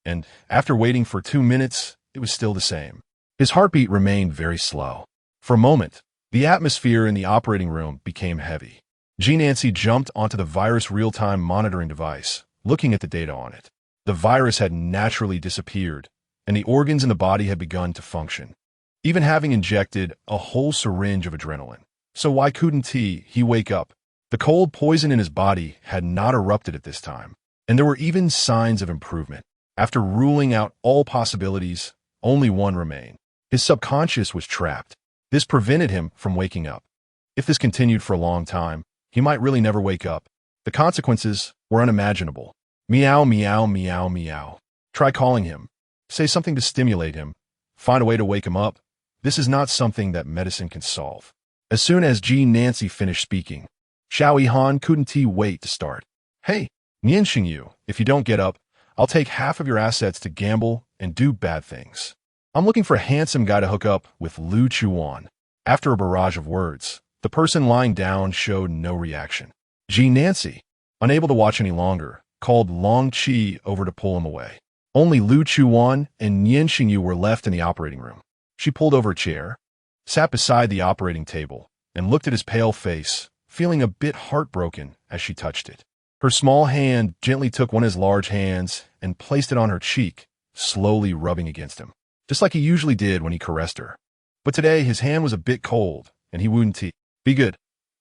and after waiting for 2 minutes, it was still the same. His heartbeat remained very slow. For a moment, the atmosphere in the operating room became heavy. Nancy jumped onto the virus real-time monitoring device, looking at the data on it. The virus had naturally disappeared, and the organs in the body had begun to function, even having injected a whole syringe of adrenaline. So why couldn't he wake up? The cold poison in his body had not erupted at this time, and there were even signs of improvement. After ruling out all possibilities, only one remained. His subconscious was trapped. This prevented him from waking up. If this continued for a long time, he might really never wake up. The consequences were unimaginable. Meow, meow, meow, meow. Try calling him. Say something to stimulate him. Find a way to wake him up. This is not something that medicine can solve. As soon as Nancy finished speaking, Xiao Han couldn't wait to start. Hey, Nian Shengyu, if you don't get up, I'll take half of your assets to gamble and do bad things. I'm looking for a handsome guy to hook up with Lu Chuwan. After a barrage of words, the person lying down showed no reaction. Nancy, unable to watch any longer, called Long Qi over to pull him away. Only Lu Chuwan and Nian Shengyu were left in the operating room. She pulled over a chair, sat beside the operating table, and looked at his pale face, feeling a bit heartbroken as she touched it. Her small hand gently took one of his large hands and placed it on her cheek, slowly rubbing against him, just like he usually did when he caressed her. But today his hand was a bit cold, and he wouldn't. Be good.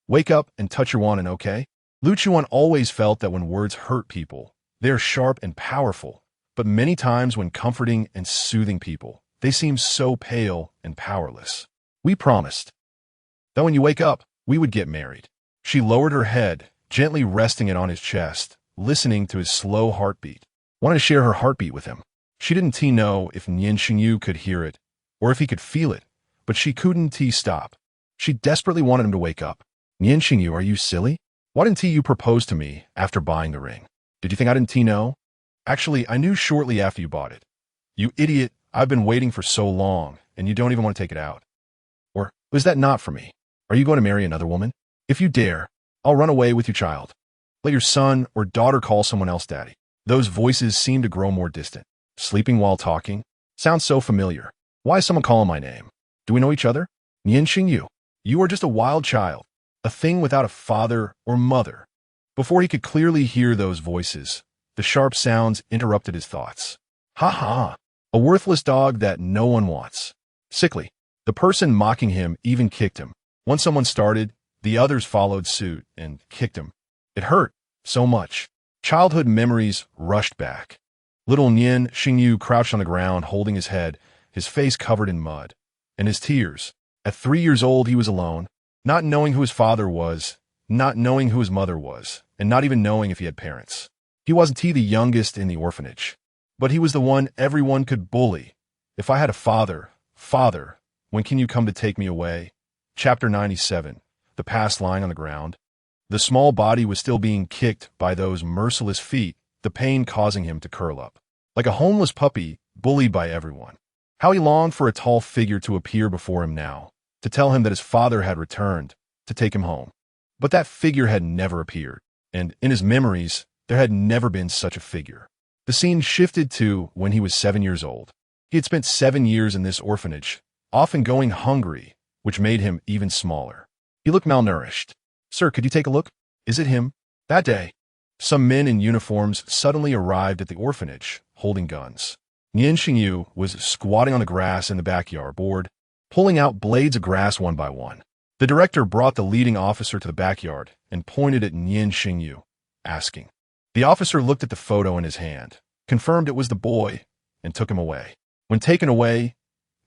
Wake up and touch your wanted, okay? Lu Chuan always felt that when words hurt people, they are sharp and powerful, but many times when comforting and soothing people, they seem so pale and powerless. We promised that when you wake up, we would get married. She lowered her head, gently resting it on his chest, listening to his slow heartbeat. Wanted to share her heartbeat with him. She didn't know if Nian Shengyu could hear it, or if he could feel it, but she couldn't stop. She desperately wanted him to wake up. Nian Shengyu, are you silly? Why didn't you propose to me after buying the ring? Did you think I didn't know? Actually, I knew shortly after you bought it. You idiot, I've been waiting for so long, and you don't even want to take it out. Or, was that not for me? Are you going to marry another woman? If you dare, I'll run away with your child. Let your son or daughter call someone else daddy. Those voices seemed to grow more distant. Sleeping while talking? Sounds so familiar. Why is someone calling my name? Do we know each other? Nian Shengyu, you are just a wild child, a thing without a father or mother. Before he could clearly hear those voices, the sharp sounds interrupted his thoughts. Ha ha, a worthless dog that no one wants. Sickly. The person mocking him even kicked him. Once someone started, the others followed suit and kicked him. It hurt so much. Childhood memories rushed back. Little Nian Shengyu crouched on the ground, holding his head, his face covered in mud, and his tears. At 3 years old, he was alone, not knowing who his father was, not knowing who his mother was, and not even knowing if he had parents. He wasn't the youngest in the orphanage, but he was the one everyone could bully. If I had a father, when can you come to take me away? Chapter 97. The past lying on the ground. The small body was still being kicked by those merciless feet, the pain causing him to curl up. Like a homeless puppy, bullied by everyone. How he longed for a tall figure to appear before him now, to tell him that his father had returned, to take him home. But that figure had never appeared, and in his memories, there had never been such a figure. The scene shifted to when he was 7 years old. He had spent 7 years in this orphanage, often going hungry, which made him even smaller. He looked malnourished. Sir, could you take a look? Is it him? That day, some men in uniforms suddenly arrived at the orphanage, holding guns. Nian Shengyu was squatting on the grass in the backyard board, pulling out blades of grass one by one. The director brought the leading officer to the backyard and pointed at Nian Shengyu, asking. The officer looked at the photo in his hand, confirmed it was the boy, and took him away. When taken away,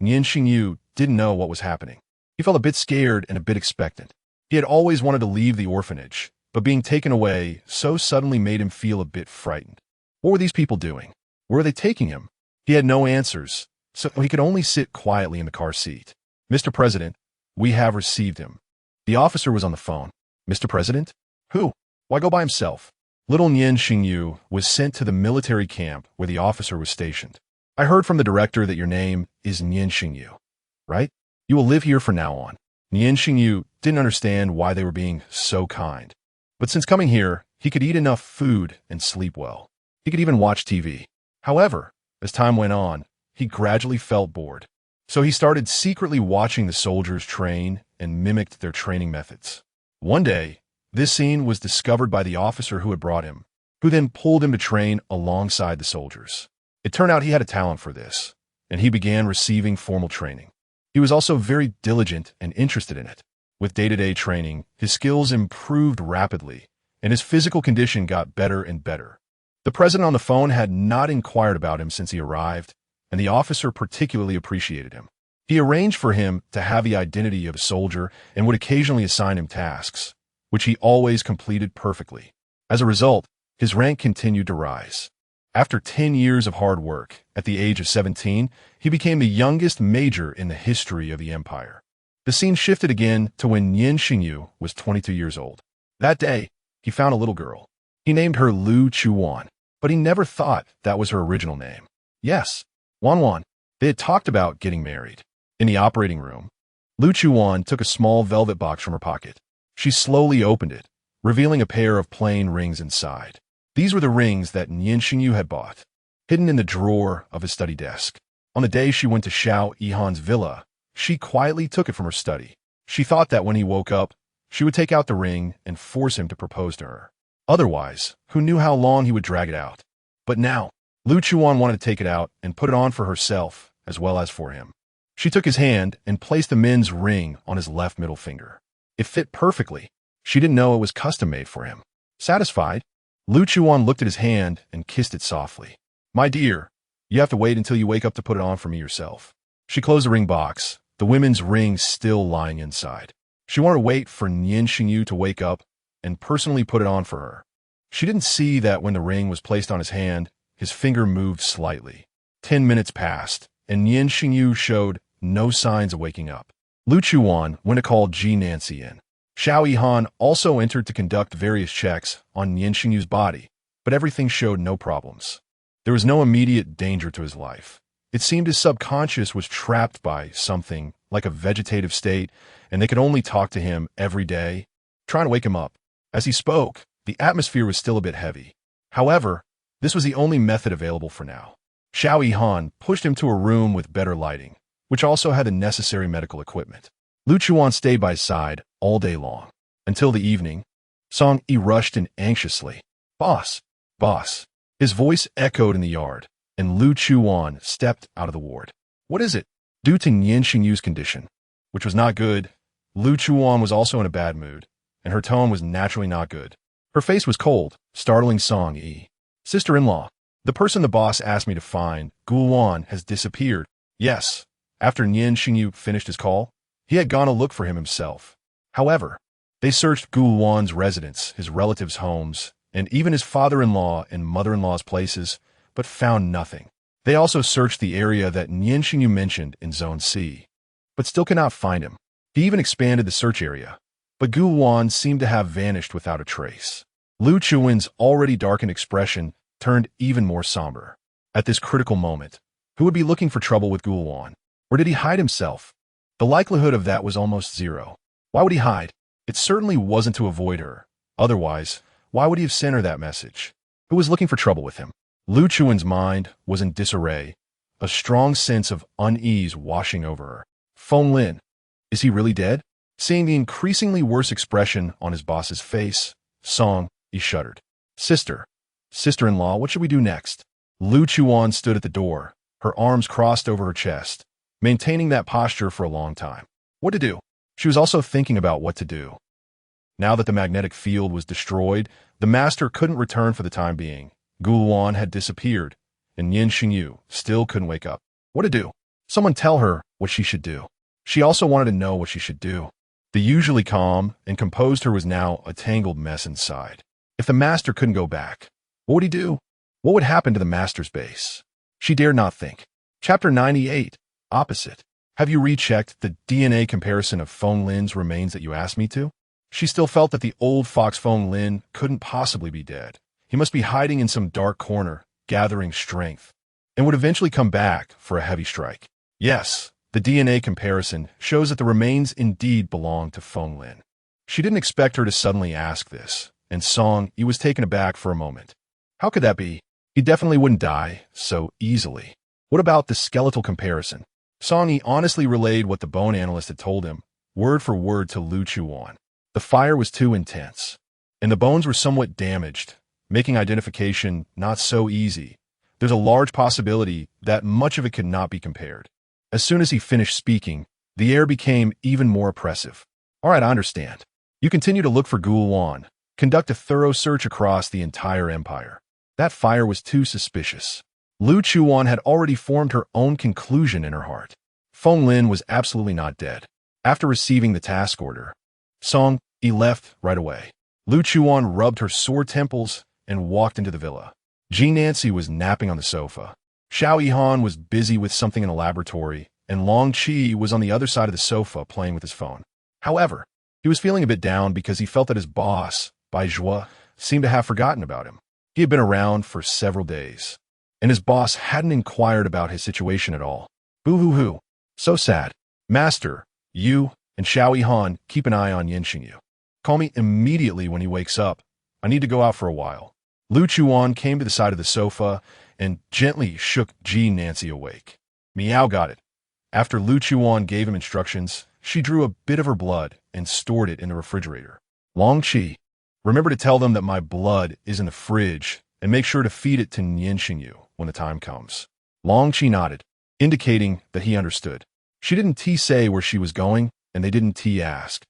Nian Shengyu didn't know what was happening. He felt a bit scared and a bit expectant. He had always wanted to leave the orphanage, but being taken away so suddenly made him feel a bit frightened. What were these people doing? Where were they taking him? He had no answers, so he could only sit quietly in the car seat. Mr. President, we have received him. The officer was on the phone. Mr. President? Who? Why go by himself? Little Nian Shengyu was sent to the military camp where the officer was stationed. I heard from the director that your name is Nian Shengyu, right? You will live here from now on. Nian Shengyu didn't understand why they were being so kind. But since coming here, he could eat enough food and sleep well. He could even watch TV. However, As time went on, he gradually felt bored. So he started secretly watching the soldiers train and mimicked their training methods. One day, this scene was discovered by the officer who had brought him, who then pulled him to train alongside the soldiers. It turned out he had a talent for this, and he began receiving formal training. He was also very diligent and interested in it. With day-to-day training, his skills improved rapidly, and his physical condition got better and better. The president on the phone had not inquired about him since he arrived, and the officer particularly appreciated him. He arranged for him to have the identity of a soldier and would occasionally assign him tasks, which he always completed perfectly. As a result, his rank continued to rise. After 10 years of hard work, at the age of 17, he became the youngest major in the history of the empire. The scene shifted again to when Nian Shengyu was 22 years old. That day, he found a little girl. He named her Lu Chuwan, but he never thought that was her original name. Yes, Wan. They had talked about getting married. In the operating room, Lu Chuwan took a small velvet box from her pocket. She slowly opened it, revealing a pair of plain rings inside. These were the rings that Nian Shengyu had bought, hidden in the drawer of his study desk. On the day she went to Xiao Yihan's villa, she quietly took it from her study. She thought that when he woke up, she would take out the ring and force him to propose to her. Otherwise, who knew how long he would drag it out? But now, Lu Chuwan wanted to take it out and put it on for herself as well as for him. She took his hand and placed the men's ring on his left middle finger. It fit perfectly. She didn't know it was custom-made for him. Satisfied, Lu Chuwan looked at his hand and kissed it softly. "My dear, you have to wait until you wake up to put it on for me yourself." She closed the ring box, the women's ring still lying inside. She wanted to wait for Nian Shengyu to wake up and personally put it on for her. She didn't see that when the ring was placed on his hand, his finger moved slightly. 10 minutes passed, and Nian Shengyu showed no signs of waking up. Lu Chuwan went to call Ji Nancy in. Xiao Yihan also entered to conduct various checks on Nian Shengyu's body, but everything showed no problems. There was no immediate danger to his life. It seemed his subconscious was trapped by something like a vegetative state, and they could only talk to him every day, trying to wake him up. As he spoke, the atmosphere was still a bit heavy. However, this was the only method available for now. Xiao Yihan pushed him to a room with better lighting, which also had the necessary medical equipment. Lu Chuwan stayed by his side all day long. Until the evening, Song Yi rushed in anxiously. Boss! Boss!" His voice echoed in the yard, and Lu Chuwan stepped out of the ward. "What is it?" Due to Nian Shengyu's condition, which was not good, Lu Chuwan was also in a bad mood, and her tone was naturally not good. Her face was cold, startling Song Yi. "Sister-in-law, the person the boss asked me to find, Gulwan, has disappeared." Yes, after Nian Shengyu finished his call, he had gone to look for him himself. However, they searched Gulwan's residence, his relatives' homes, and even his father-in-law and mother-in-law's places, but found nothing. They also searched the area that Nian Shengyu mentioned in Zone C, but still could not find him. He even expanded the search area, but Gulwan seemed to have vanished without a trace. Lu Chuwan's already darkened expression turned even more somber. At this critical moment, who would be looking for trouble with Gulwan? Or did he hide himself? The likelihood of that was almost zero. Why would he hide? It certainly wasn't to avoid her. Otherwise, why would he have sent her that message? Who was looking for trouble with him? Lu Chuwan's mind was in disarray, a strong sense of unease washing over her. Feng Lin. Is he really dead? Seeing the increasingly worse expression on his boss's face, Song Yi shuddered. Sister-in-law, what should we do next? Lu Chuwan stood at the door, her arms crossed over her chest, maintaining that posture for a long time. What to do? She was also thinking about what to do. Now that the magnetic field was destroyed, the master couldn't return for the time being. Gulwan had disappeared, and Nian Shengyu still couldn't wake up. What to do? Someone tell her what she should do. She also wanted to know what she should do. The usually calm and composed her was now a tangled mess inside. If the master couldn't go back, what would he do? What would happen to the master's base? She dared not think. Chapter 98. Opposite. Have you rechecked the DNA comparison of Feng Lin's remains that you asked me to? She still felt that the old fox Feng Lin couldn't possibly be dead. He must be hiding in some dark corner, gathering strength, and would eventually come back for a heavy strike. Yes, the DNA comparison shows that the remains indeed belong to Feng Lin. She didn't expect her to suddenly ask this, and Song Yi was taken aback for a moment. How could that be? He He definitely wouldn't die so easily. What about the skeletal comparison? Song Yi honestly relayed what the bone analyst had told him, word for word to Lu Chuwan. The fire was too intense, and the bones were somewhat damaged, making identification not so easy. There's a large possibility that much of it could not be compared. As soon as he finished speaking, the air became even more oppressive. All right, I understand. You continue to look for Gulwan. Conduct a thorough search across the entire empire. That fire was too suspicious. Lu Chuwan had already formed her own conclusion in her heart. Feng Lin was absolutely not dead. After receiving the task order, Song Yi left right away. Lu Chuwan rubbed her sore temples and walked into the villa. Ji Nancy was napping on the sofa. Xiao Yihan was busy with something in the laboratory, and Long Qi was on the other side of the sofa playing with his phone. However, he was feeling a bit down because he felt that his boss, Bai Zhuo, seemed to have forgotten about him. He had been around for several days, and his boss hadn't inquired about his situation at all. Boo-hoo-hoo. So sad. Master, you and Xiao Yihan keep an eye on Nian Shengyu. Call me immediately when he wakes up. I need to go out for a while. Lu Chuwan came to the side of the sofa and gently shook Ji Nancy awake. Meow got it. After Lu Chuwan gave him instructions, she drew a bit of her blood and stored it in the refrigerator. Long Qi, remember to tell them that my blood is in the fridge and make sure to feed it to Nian Shengyu when the time comes. Long Qi nodded, indicating that he understood. She didn't say where she was going, and they didn't ask.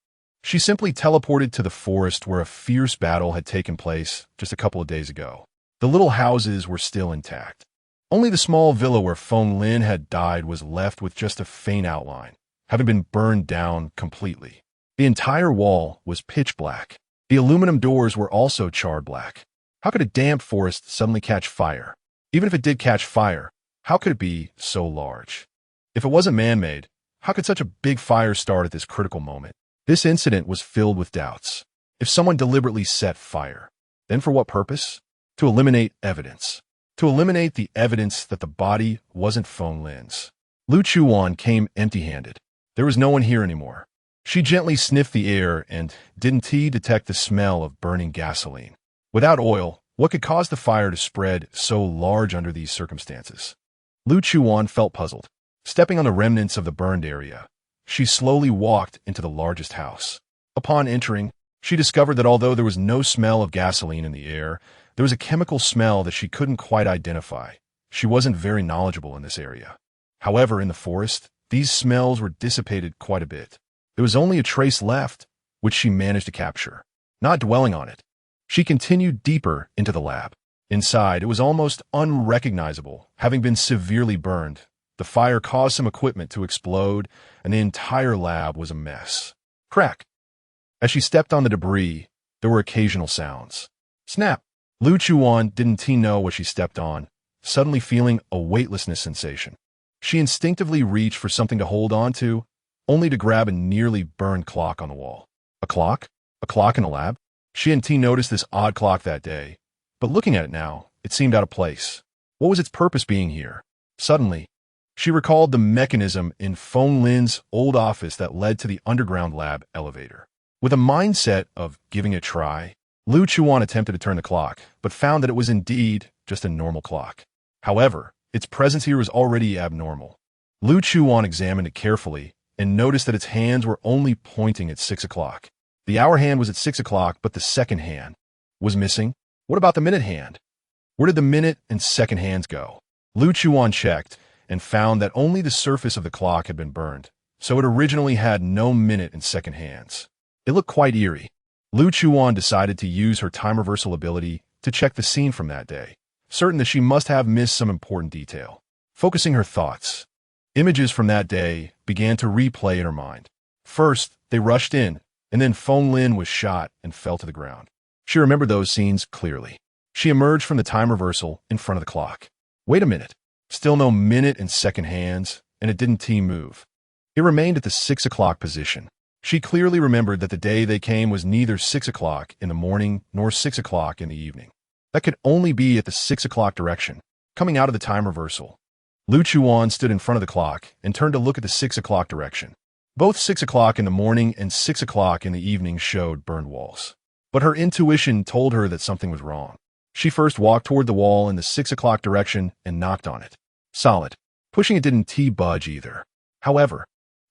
She simply teleported to the forest where a fierce battle had taken place just a couple of days ago. The little houses were still intact. Only the small villa where Feng Lin had died was left with just a faint outline, having been burned down completely. The entire wall was pitch black. The aluminum doors were also charred black. How could a damp forest suddenly catch fire? Even if it did catch fire, how could it be so large? If it wasn't man-made, how could such a big fire start at this critical moment? This incident was filled with doubts. If someone deliberately set fire, then for what purpose? To eliminate evidence. To eliminate the evidence that the body wasn't Feng Lin's. Lu Chuwan came empty-handed. There was no one here anymore. She gently sniffed the air and didn't detect the smell of burning gasoline. Without oil, what could cause the fire to spread so large under these circumstances? Lu Chuwan felt puzzled. Stepping on the remnants of the burned area, she slowly walked into the largest house. Upon entering, she discovered that although there was no smell of gasoline in the air, there was a chemical smell that she couldn't quite identify. She wasn't very knowledgeable in this area. However, in the forest, these smells were dissipated quite a bit. There was only a trace left, which she managed to capture. Not dwelling on it, she continued deeper into the lab. Inside, it was almost unrecognizable, having been severely burned. The fire caused some equipment to explode, and the entire lab was a mess. Crack! As she stepped on the debris, there were occasional sounds. Snap! Lu Chuwan didn't know what she stepped on, suddenly feeling a weightlessness sensation. She instinctively reached for something to hold on to, only to grab a nearly burned clock on the wall. A clock? A clock in the lab? She hadn't noticed this odd clock that day, but looking at it now, it seemed out of place. What was its purpose being here? Suddenly, she recalled the mechanism in Feng Lin's old office that led to the underground lab elevator. With a mindset of giving it a try, Lu Chuwan attempted to turn the clock, but found that it was indeed just a normal clock. However, its presence here was already abnormal. Lu Chuwan examined it carefully and noticed that its hands were only pointing at 6 o'clock. The hour hand was at 6 o'clock, but the second hand was missing. What about the minute hand? Where did the minute and second hands go? Lu Chuwan checked and found that only the surface of the clock had been burned, so it originally had no minute and second hands. It looked quite eerie. Lu Chuwan decided to use her time reversal ability to check the scene from that day, certain that she must have missed some important detail. Focusing her thoughts, images from that day began to replay in her mind. First, they rushed in, and then Feng Lin was shot and fell to the ground. She remembered those scenes clearly. She emerged from the time reversal in front of the clock. Wait a minute. Still no minute and second hands, and it didn't move. It remained at the 6 o'clock position. She clearly remembered that the day they came was neither 6 o'clock in the morning nor 6 o'clock in the evening. That could only be at the 6 o'clock direction, coming out of the time reversal. Lu Chuwan stood in front of the clock and turned to look at the 6 o'clock direction. Both 6 o'clock in the morning and 6 o'clock in the evening showed burned walls. But her intuition told her that something was wrong. She first walked toward the wall in the 6 o'clock direction and knocked on it. Solid. Pushing it didn't budge either. However,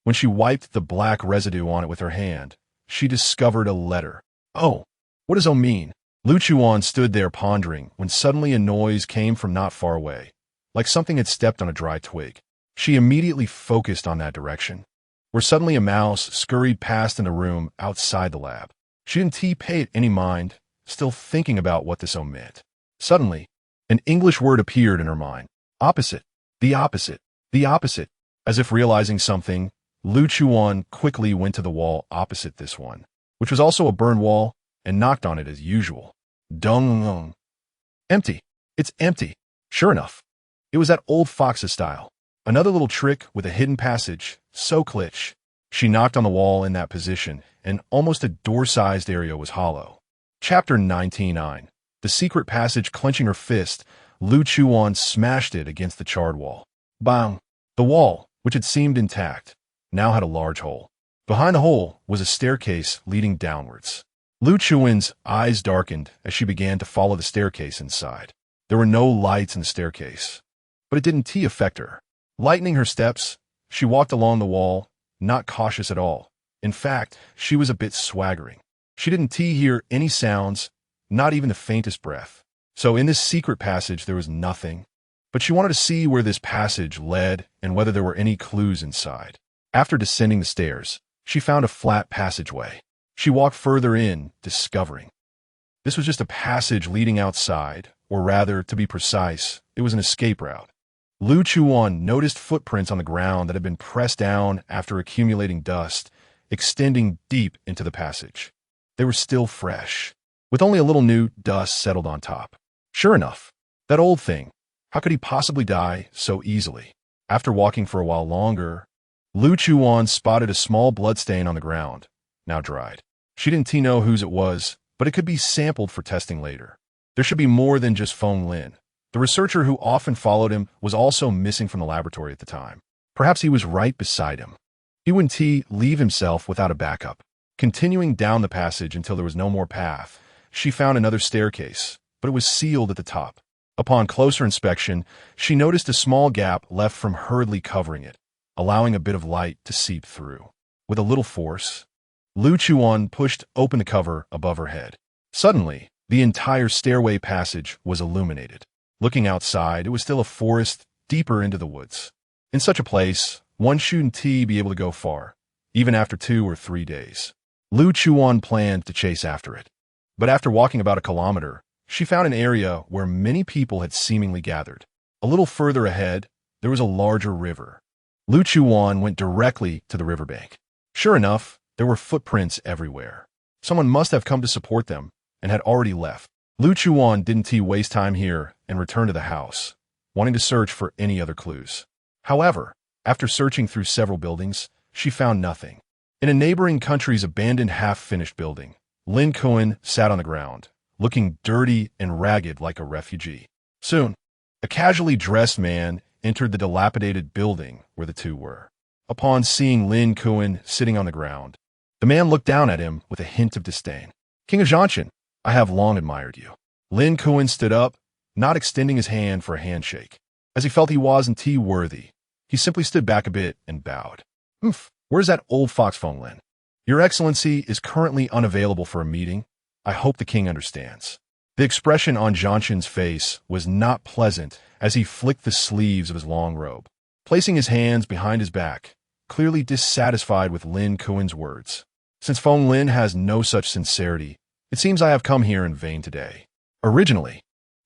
when she wiped the black residue on it with her hand, she discovered a letter. Oh, what does O mean? Lu Chuwan stood there pondering when suddenly a noise came from not far away, like something had stepped on a dry twig. She immediately focused on that direction, where suddenly a mouse scurried past in the room outside the lab. She didn't pay it any mind, still thinking about what this O meant. Suddenly, an English word appeared in her mind. Opposite. The opposite. The opposite. As if realizing something, Lu Chuwan quickly went to the wall opposite this one, which was also a burned wall, and knocked on it as usual. Dung. Empty. It's empty. Sure enough, it was that old fox's style. Another little trick with a hidden passage, so glitch. She knocked on the wall in that position, and almost a door-sized area was hollow. Chapter 99. The secret passage. Clenching her fist, Lu Chuwan smashed it against the charred wall. Bang! The wall, which had seemed intact, now had a large hole. Behind the hole was a staircase leading downwards. Lu Chuan's eyes darkened as she began to follow the staircase inside. There were no lights in the staircase, but it didn't affect her. Lightening her steps, she walked along the wall, not cautious at all. In fact, she was a bit swaggering. She didn't hear any sounds, not even the faintest breath. So in this secret passage there was nothing, but she wanted to see where this passage led and whether there were any clues inside. After descending the stairs, she found a flat passageway. She walked further in, discovering this was just a passage leading outside, or rather, to be precise, it was an escape route. Lu Chuwan noticed footprints on the ground that had been pressed down after accumulating dust, extending deep into the passage. They were still fresh, with only a little new dust settled on top. Sure enough, that old thing. How could he possibly die so easily? After walking for a while longer, Lu Chuwan spotted a small bloodstain on the ground, now dried. She didn't know whose it was, but it could be sampled for testing later. There should be more than just Feng Lin. The researcher who often followed him was also missing from the laboratory at the time. Perhaps he was right beside him. He wouldn't leave himself without a backup. Continuing down the passage until there was no more path, she found another staircase, but it was sealed at the top. Upon closer inspection, she noticed a small gap left from hurriedly covering it, allowing a bit of light to seep through. With a little force, Lu Chuwan pushed open the cover above her head. Suddenly, the entire stairway passage was illuminated. Looking outside, it was still a forest deeper into the woods. In such a place, one shouldn't be able to go far, even after 2 or 3 days. Lu Chuwan planned to chase after it. But after walking about a kilometer, she found an area where many people had seemingly gathered. A little further ahead, there was a larger river. Lu Chuwan went directly to the riverbank. Sure enough, there were footprints everywhere. Someone must have come to support them and had already left. Lu Chuwan didn't waste time here and returned to the house, wanting to search for any other clues. However, after searching through several buildings, she found nothing. In a neighboring country's abandoned half-finished building, Lin Chuan sat on the ground, looking dirty and ragged like a refugee. Soon, a casually dressed man entered the dilapidated building where the two were. Upon seeing Lin Chuan sitting on the ground, the man looked down at him with a hint of disdain. "King of Jianshan, I have long admired you." Lin Chuan stood up, not extending his hand for a handshake. As he felt he wasn't worthy, he simply stood back a bit and bowed. Where's that old fox Feng Lin? Your Excellency is currently unavailable for a meeting. I hope the king understands. The expression on Jianshan's face was not pleasant as he flicked the sleeves of his long robe, placing his hands behind his back, clearly dissatisfied with Lin Chuan's words. Since Feng Lin has no such sincerity, it seems I have come here in vain today. Originally,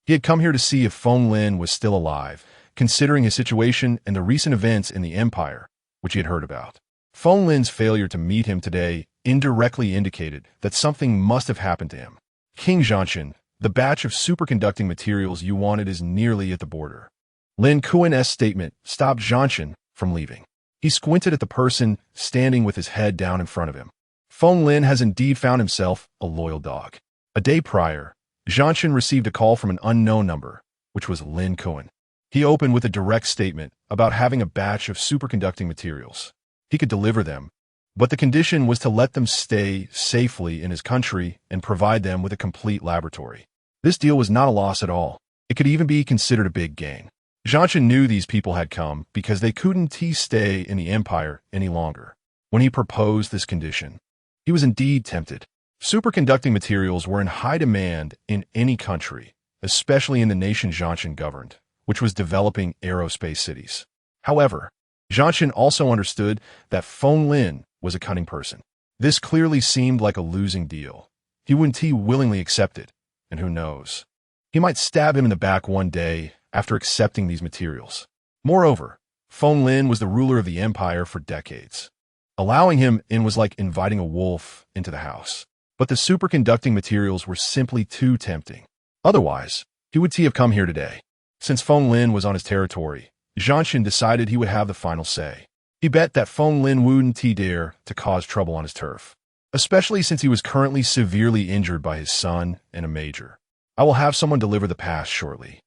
he had come here to see if Feng Lin was still alive, considering his situation and the recent events in the empire, which he had heard about. Feng Lin's failure to meet him today indirectly indicated that something must have happened to him. King Jianshan, the batch of superconducting materials you wanted is nearly at the border. Lin Chuan's statement stopped Jianshan from leaving. He squinted at the person standing with his head down in front of him. Feng Lin has indeed found himself a loyal dog. A day prior, Jianshan received a call from an unknown number, which was Lin Chuan. He opened with a direct statement about having a batch of superconducting materials. He could deliver them, but the condition was to let them stay safely in his country and provide them with a complete laboratory. This deal was not a loss at all. It could even be considered a big gain. Jianshan knew these people had come because they couldn't stay in the empire any longer. When he proposed this condition, he was indeed tempted. Superconducting materials were in high demand in any country, especially in the nation Jianshan governed, which was developing aerospace cities. However, Jianshan also understood that Feng Lin was a cunning person. This clearly seemed like a losing deal. He wouldn't willingly accept it, and who knows? He might stab him in the back one day after accepting these materials. Moreover, Feng Lin was the ruler of the empire for decades. Allowing him in was like inviting a wolf into the house. But the superconducting materials were simply too tempting. Otherwise, he would have come here today. Since Feng Lin was on his territory, Jianshan decided he would have the final say. He bet that Feng Lin wouldn't dare to cause trouble on his turf, especially since he was currently severely injured by his son and a major. I will have someone deliver the pass shortly.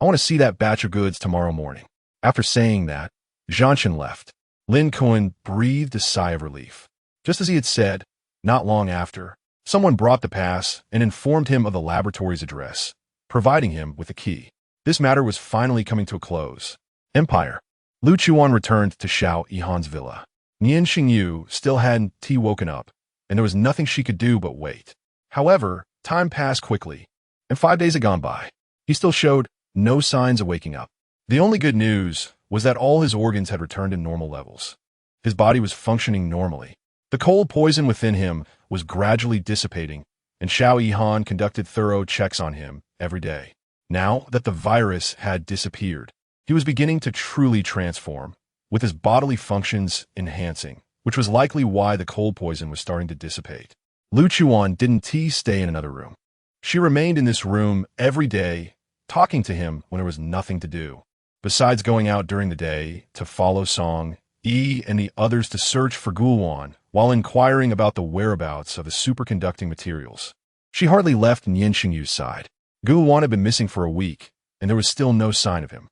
I want to see that batch of goods tomorrow morning. After saying that, Jianshan left. Lin Chuwan breathed a sigh of relief. Just as he had said, not long after, someone brought the pass and informed him of the laboratory's address, providing him with a key. This matter was finally coming to a close. Empire. Lu Chuwan returned to Xiao Yihan's villa. Nian Shengyu still hadn't woken up, and there was nothing she could do but wait. However, time passed quickly, and 5 days had gone by. He still showed no signs of waking up. The only good news was that all his organs had returned to normal levels. His body was functioning normally. The cold poison within him was gradually dissipating, and Xiao Yihan conducted thorough checks on him every day. Now that the virus had disappeared, he was beginning to truly transform, with his bodily functions enhancing, which was likely why the cold poison was starting to dissipate. Lu Chuwan didn't stay in another room. She remained in this room every day, talking to him when there was nothing to do, besides going out during the day to follow Song, Yi, and the others to search for Gulwan, while inquiring about the whereabouts of the superconducting materials. She hardly left Nian Shengyu's side. Gulwan had been missing for a week, and there was still no sign of him.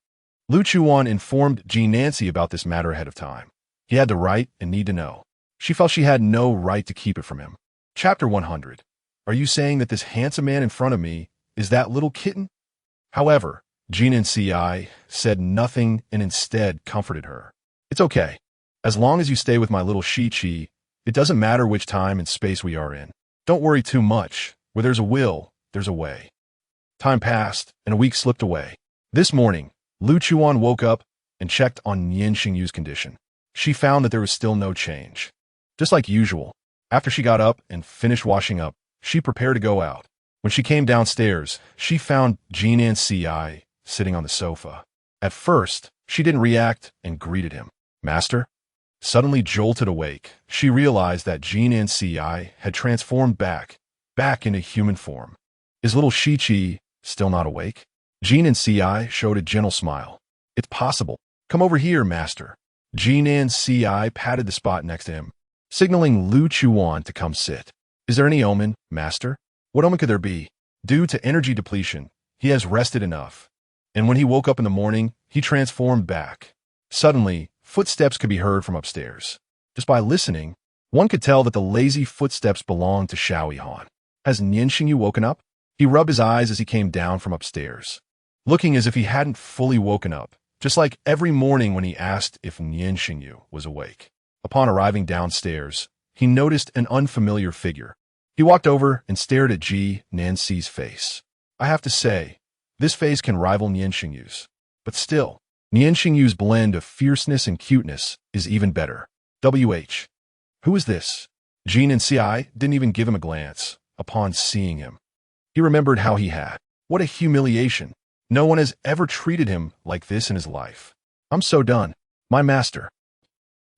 Lu Chuwan informed Ji Nancy about this matter ahead of time. He had the right and need to know. She felt she had no right to keep it from him. Chapter 100. Are you saying that this handsome man in front of me is that little kitten? However, Ji Nancy said nothing and instead comforted her. It's okay. As long as you stay with my little Shi-Chi, it doesn't matter which time and space we are in. Don't worry too much. Where there's a will, there's a way. Time passed, and a week slipped away. This morning, Lu Chuwan woke up and checked on Nian Shengyu's condition. She found that there was still no change. Just like usual, after she got up and finished washing up, she prepared to go out. When she came downstairs, she found Ji Nancy sitting on the sofa. At first, she didn't react and greeted him. Master? Suddenly jolted awake, she realized that Ji Nancy had transformed back into human form. Is little Shi-Chi still not awake? Ji Nancy showed a gentle smile. It's possible. Come over here, master. Ji Nancy patted the spot next to him, signaling Lu Chuwan to come sit. Is there any omen, master? What omen could there be? Due to energy depletion, he has rested enough. And when he woke up in the morning, he transformed back. Suddenly, footsteps could be heard from upstairs. Just by listening, one could tell that the lazy footsteps belonged to Xiao Yihan. Has Nian Shengyu woken up? He rubbed his eyes as he came down from upstairs, looking as if he hadn't fully woken up, just like every morning when he asked if Nian Shengyu was awake. Upon arriving downstairs, he noticed an unfamiliar figure. He walked over and stared at Ji Nancy's face. I have to say, this face can rival Nian Shengyu's. But still, Nian Shengyu's blend of fierceness and cuteness is even better. WH. Who is this? Ji Nancy didn't even give him a glance upon seeing him. He remembered how he had. What a humiliation. No one has ever treated him like this in his life. I'm so done. My master.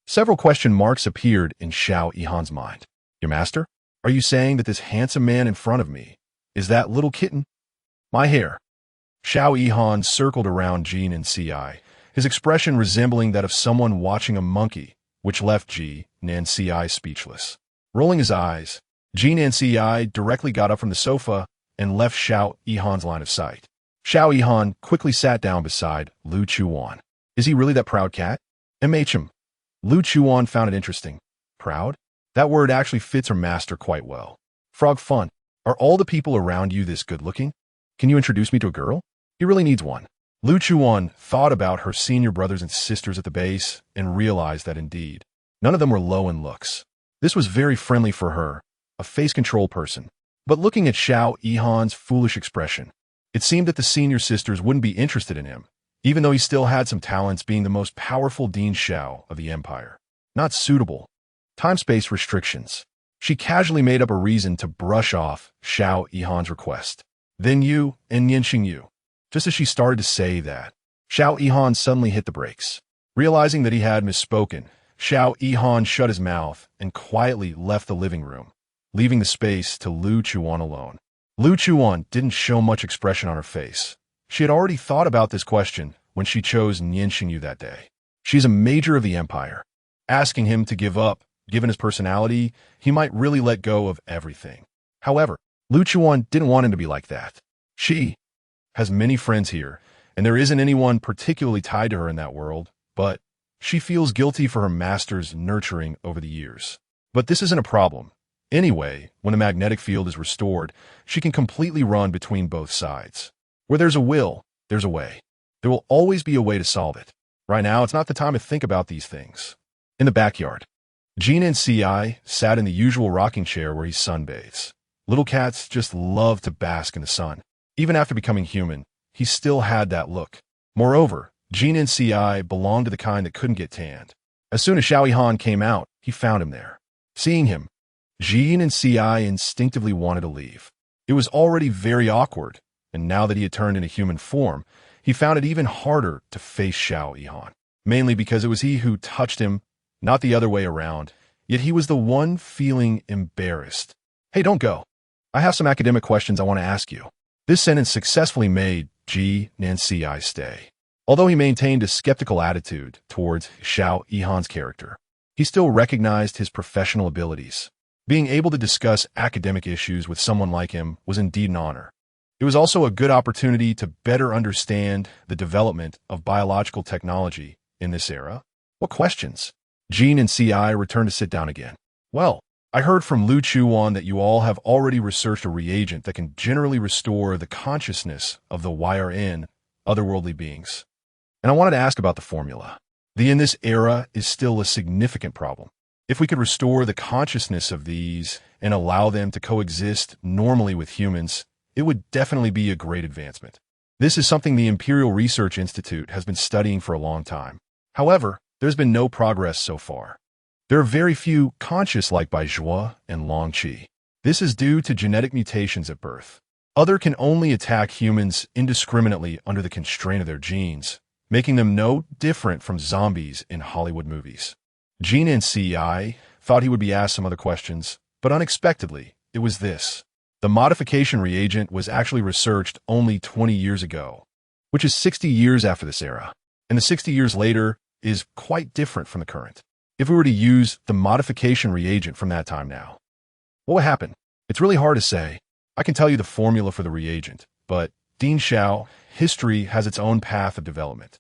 Several question marks appeared in Xiao Yihan's mind. Your master? Are you saying that this handsome man in front of me is that little kitten? My hair. Xiao Yihan circled around Ji Nancy, his expression resembling that of someone watching a monkey, which left Ji Nancy speechless. Rolling his eyes, Ji Nancy directly got up from the sofa and left Xiao Yihan's line of sight. Xiao Yihan quickly sat down beside Lu Chuwan. Is he really that proud cat? MHM. Lu Chuwan found it interesting. Proud? That word actually fits her master quite well. Frog fun. Are all the people around you this good-looking? Can you introduce me to a girl? He really needs one. Lu Chuwan thought about her senior brothers and sisters at the base and realized that indeed, none of them were low in looks. This was very friendly for her, a face control person. But looking at Xiao Yihan's foolish expression, it seemed that the senior sisters wouldn't be interested in him, even though he still had some talents being the most powerful Dean Xiao of the empire. Not suitable. Time-space restrictions. She casually made up a reason to brush off Xiao Yihan's request. Then you and Nian Shengyu. Just as she started to say that, Xiao Yihan suddenly hit the brakes. Realizing that he had misspoken, Xiao Yihan shut his mouth and quietly left the living room, leaving the space to Lu Chuwan alone. Lu Chuwan didn't show much expression on her face. She had already thought about this question when she chose Nian Shengyu that day. She's a major of the empire. Asking him to give up, given his personality, he might really let go of everything. However, Lu Chuwan didn't want him to be like that. She has many friends here, and there isn't anyone particularly tied to her in that world, but she feels guilty for her master's nurturing over the years. But this isn't a problem. Anyway, when the magnetic field is restored, she can completely run between both sides. Where there's a will, there's a way. There will always be a way to solve it. Right now, it's not the time to think about these things. In the backyard, Jean and Ci sat in the usual rocking chair where he sunbathes. Little cats just love to bask in the sun. Even after becoming human, he still had that look. Moreover, Jean and Ci belonged to the kind that couldn't get tanned. As soon as Xiao Yihan came out, he found him there. Seeing him, Jean and Ci instinctively wanted to leave. It was already very awkward, and now that he had turned into human form, he found it even harder to face Xiao Yihan, mainly because it was he who touched him, not the other way around, yet he was the one feeling embarrassed. Hey, don't go. I have some academic questions I want to ask you. This sentence successfully made Nian Ci stay. Although he maintained a skeptical attitude towards Xiao Yihan's character, he still recognized his professional abilities. Being able to discuss academic issues with someone like him was indeed an honor. It was also a good opportunity to better understand the development of biological technology in this era. What questions? Jean and Ci returned to sit down again. Well, I heard from Lu Chuwan that you all have already researched a reagent that can generally restore the consciousness of the YRN, otherworldly beings. And I wanted to ask about the formula. The in this era is still a significant problem. If we could restore the consciousness of these and allow them to coexist normally with humans, it would definitely be a great advancement. This is something the Imperial Research Institute has been studying for a long time. However, there's been no progress so far. There are very few conscious like Baizhua and Long Qi. This is due to genetic mutations at birth. Other can only attack humans indiscriminately under the constraint of their genes, making them no different from zombies in Hollywood movies. Jean and Ci thought he would be asked some other questions, but unexpectedly, it was this. The modification reagent was actually researched only 20 years ago, which is 60 years after this era, and the 60 years later is quite different from the current. If we were to use the modification reagent from that time now, what would happen? It's really hard to say. I can tell you the formula for the reagent, but Dean Xiao, history has its own path of development.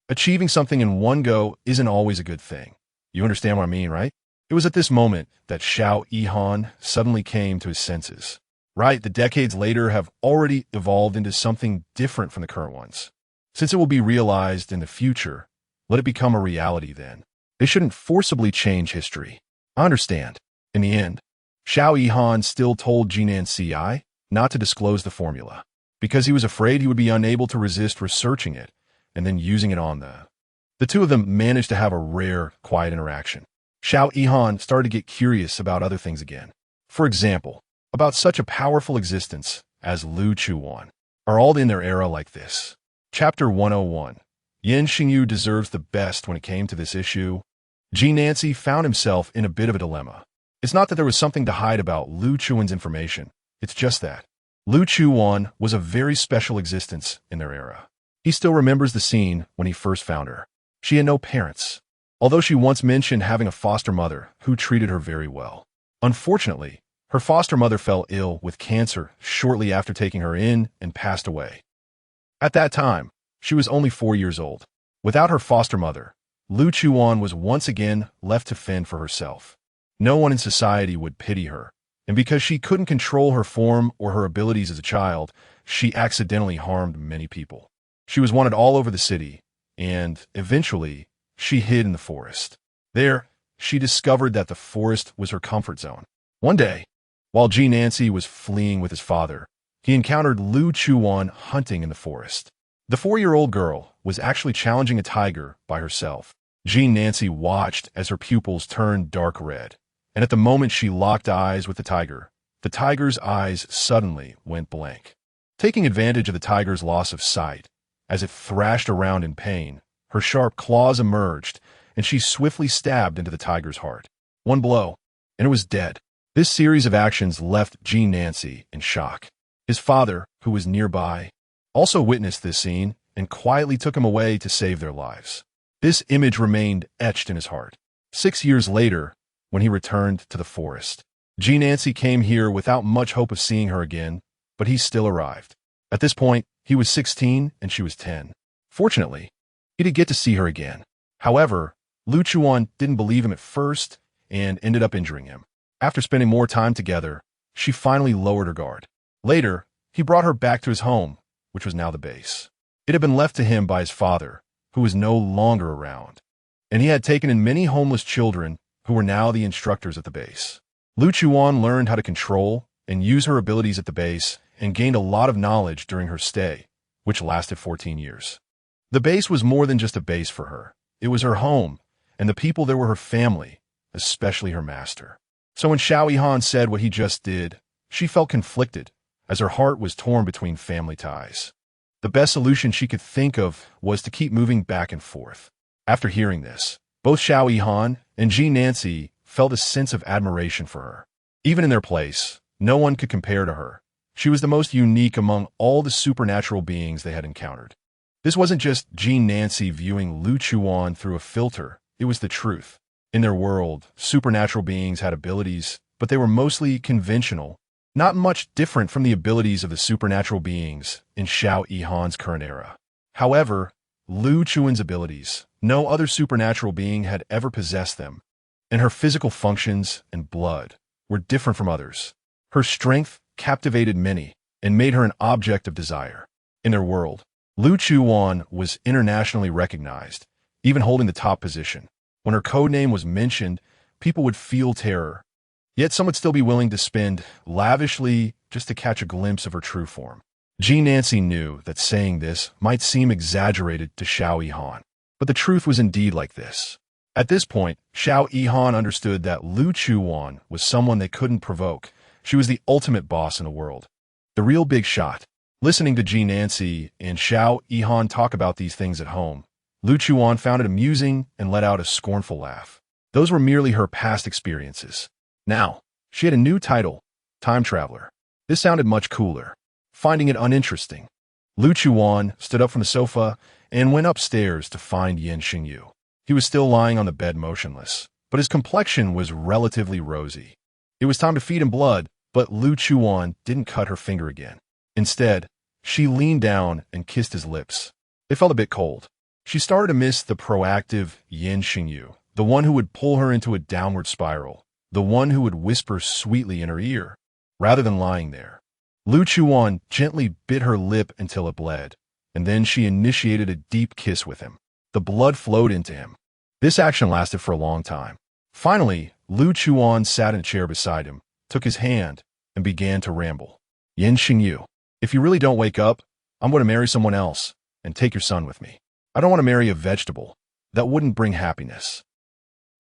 Achieving something in one go isn't always a good thing. You understand what I mean, right? It was at this moment that Xiao Yihan suddenly came to his senses. Right, the decades later have already evolved into something different from the current ones. Since it will be realized in the future, let it become a reality then. They shouldn't forcibly change history. I understand. In the end, Xiao Yihan still told Jean and Ci not to disclose the formula, because he was afraid he would be unable to resist researching it and then using it on the... The two of them managed to have a rare, quiet interaction. Xiao Yihan started to get curious about other things again. For example, about such a powerful existence as Lu Chuwan. Are all in their era like this? Chapter 101. Nian Shengyu deserves the best when it came to this issue. Jean Nancy found himself in a bit of a dilemma. It's not that there was something to hide about Lu Chuwan's information. It's just that Lu Chuwan was a very special existence in their era. He still remembers the scene when he first found her. She had no parents, although she once mentioned having a foster mother who treated her very well. Unfortunately, her foster mother fell ill with cancer shortly after taking her in and passed away. At that time, she was only 4 years old. Without her foster mother, Lu Chuwan was once again left to fend for herself. No one in society would pity her, And because she couldn't control her form or her abilities as a child, she accidentally harmed many people. She was wanted all over the city, and eventually, she hid in the forest. There, she discovered that the forest was her comfort zone. One day, while Ji Nancy was fleeing with his father, he encountered Lu Chuwan hunting in the forest. The 4-year-old girl was actually challenging a tiger by herself. Ji Nancy watched as her pupils turned dark red, and at the moment she locked eyes with the tiger's eyes suddenly went blank. Taking advantage of the tiger's loss of sight, as it thrashed around in pain, her sharp claws emerged, and she swiftly stabbed into the tiger's heart. One blow, and it was dead. This series of actions left Ji Nancy in shock. His father, who was nearby, also witnessed this scene and quietly took him away to save their lives. This image remained etched in his heart. 6 years later, when he returned to the forest, Ji Nancy came here without much hope of seeing her again, but he still arrived. At this point, he was 16 and she was 10. Fortunately, he did get to see her again. However, Lu Chuwan didn't believe him at first and ended up injuring him. After spending more time together, she finally lowered her guard. Later, he brought her back to his home, which was now the base. It had been left to him by his father, who was no longer around, and he had taken in many homeless children who were now the instructors at the base. Lu Chuwan learned how to control and use her abilities at the base and gained a lot of knowledge during her stay, which lasted 14 years. The base was more than just a base for her. It was her home, and the people there were her family, especially her master. So when Xiao Yihan said what he just did, she felt conflicted, as her heart was torn between family ties. The best solution she could think of was to keep moving back and forth. After hearing this, both Xiao Yihan and Ji Nancy felt a sense of admiration for her. Even in their place, no one could compare to her. She was the most unique among all the supernatural beings they had encountered. This wasn't just Ji Nancy viewing Lu Chuwan through a filter, it was the truth. In their world, supernatural beings had abilities, but they were mostly conventional, not much different from the abilities of the supernatural beings in Xiao Yihan's current era. However, Lu Chuwan's abilities, no other supernatural being had ever possessed them, and her physical functions and blood were different from others. Her strength captivated many and made her an object of desire. In their world, Lu Chuwan was internationally recognized, even holding the top position. When her codename was mentioned, people would feel terror. Yet some would still be willing to spend lavishly just to catch a glimpse of her true form. Ji Nancy knew that saying this might seem exaggerated to Xiao Yihan, but the truth was indeed like this. At this point, Xiao Yihan understood that Lu Chuwan was someone they couldn't provoke. She was the ultimate boss in the world, the real big shot. Listening to Ji Nancy and Xiao Yihan talk about these things at home, Lu Chuwan found it amusing and let out a scornful laugh. Those were merely her past experiences. Now, she had a new title, Time Traveler. This sounded much cooler. Finding it uninteresting, Lu Chuwan stood up from the sofa and went upstairs to find Nian Shengyu. He was still lying on the bed motionless, but his complexion was relatively rosy. It was time to feed him blood, but Lu Chuwan didn't cut her finger again. Instead, she leaned down and kissed his lips. They felt a bit cold. She started to miss the proactive Nian Shengyu, the one who would pull her into a downward spiral, the one who would whisper sweetly in her ear, rather than lying there. Lu Chuwan gently bit her lip until it bled, and then she initiated a deep kiss with him. The blood flowed into him. This action lasted for a long time. Finally, Lu Chuwan sat in a chair beside him, took his hand, and began to ramble. Nian Shengyu, if you really don't wake up, I'm going to marry someone else and take your son with me. I don't want to marry a vegetable. That wouldn't bring happiness.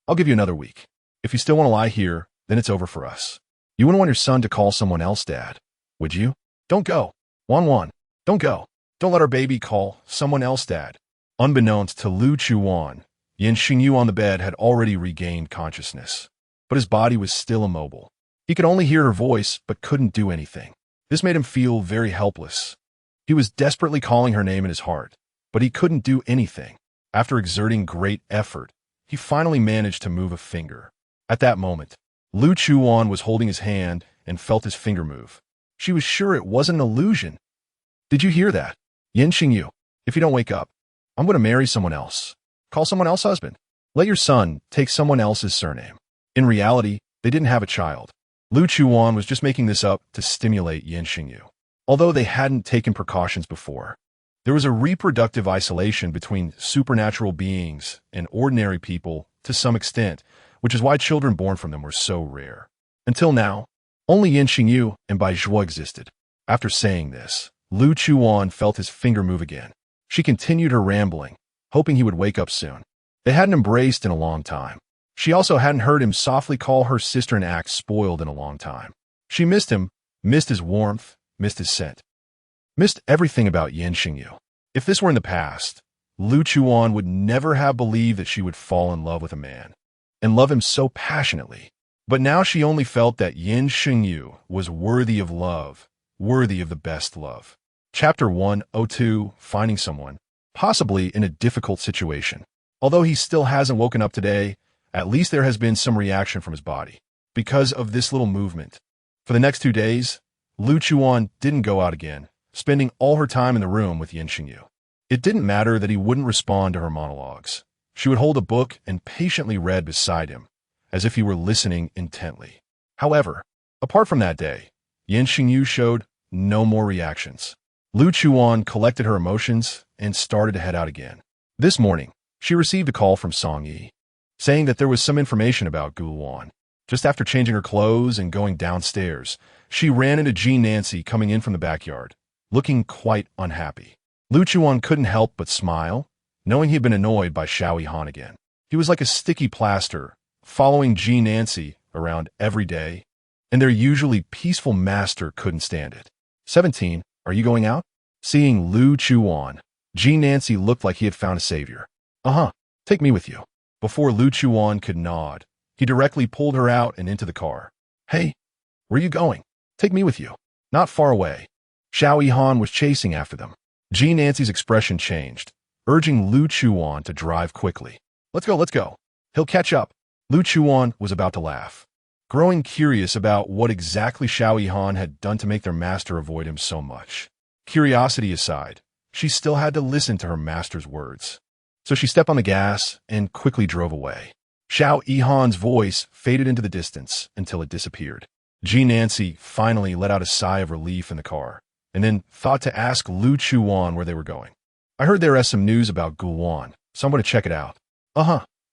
I'll give you another week. If you still want to lie here, then it's over for us. You wouldn't want your son to call someone else dad, would you? Don't go. Wan, don't go. Don't let our baby call someone else dad. Unbeknownst to Lu Chuwan, Nian Shengyu on the bed had already regained consciousness, but his body was still immobile. He could only hear her voice, but couldn't do anything. This made him feel very helpless. He was desperately calling her name in his heart, but he couldn't do anything. After exerting great effort, he finally managed to move a finger. At that moment, Lu Chuwan was holding his hand and felt his finger move. She was sure it wasn't an illusion. Did you hear that? Nian Shengyu, if you don't wake up, I'm going to marry someone else. Call someone else husband. Let your son take someone else's surname. In reality, they didn't have a child. Lu Chuwan was just making this up to stimulate Nian Shengyu. Although they hadn't taken precautions before, there was a reproductive isolation between supernatural beings and ordinary people to some extent, which is why children born from them were so rare. Until now, only Nian Shengyu and Bai Zhuo existed. After saying this, Lu Chuwan felt his finger move again. She continued her rambling, hoping he would wake up soon. They hadn't embraced in a long time. She also hadn't heard him softly call her sister and act spoiled in a long time. She missed him, missed his warmth, missed his scent. Missed everything about Nian Shengyu. If this were in the past, Lu Chuwan would never have believed that she would fall in love with a man, and love him so passionately. But now she only felt that Nian Shengyu was worthy of love, worthy of the best love. Chapter 102, Finding Someone, possibly in a difficult situation. Although he still hasn't woken up today, at least there has been some reaction from his body because of this little movement. For the next 2 days, Lu Chuwan didn't go out again, spending all her time in the room with Nian Shengyu. It didn't matter that he wouldn't respond to her monologues. She would hold a book and patiently read beside him, as if he were listening intently. However, apart from that day, Nian Shengyu showed no more reactions. Lu Chuwan collected her emotions and started to head out again. This morning, she received a call from Song Yi, saying that there was some information about Gu Luan. Just after changing her clothes and going downstairs, she ran into Jean Nancy coming in from the backyard, looking quite unhappy. Lu Chuwan couldn't help but smile, knowing he had been annoyed by Xiao Han again. He was like a sticky plaster, following Jean Nancy around every day, and their usually peaceful master couldn't stand it. 17, are you going out? Seeing Lu Chuwan, Jean Nancy looked like he had found a savior. Take me with you. Before Lu Chuwan could nod, he directly pulled her out and into the car. Hey, where are you going? Take me with you. Not far away. Xiao Han was chasing after them. Jean Nancy's expression changed, urging Lu Chuwan to drive quickly. Let's go. He'll catch up. Lu Chuwan was about to laugh, growing curious about what exactly Xiao Han had done to make their master avoid him so much. Curiosity aside, she still had to listen to her master's words. So she stepped on the gas and quickly drove away. Xiao Han's voice faded into the distance until it disappeared. Jean Nancy finally let out a sigh of relief in the car, and then thought to ask Lu Chuwan where they were going. I heard there is some news about Guluan, so I'm going to check it out.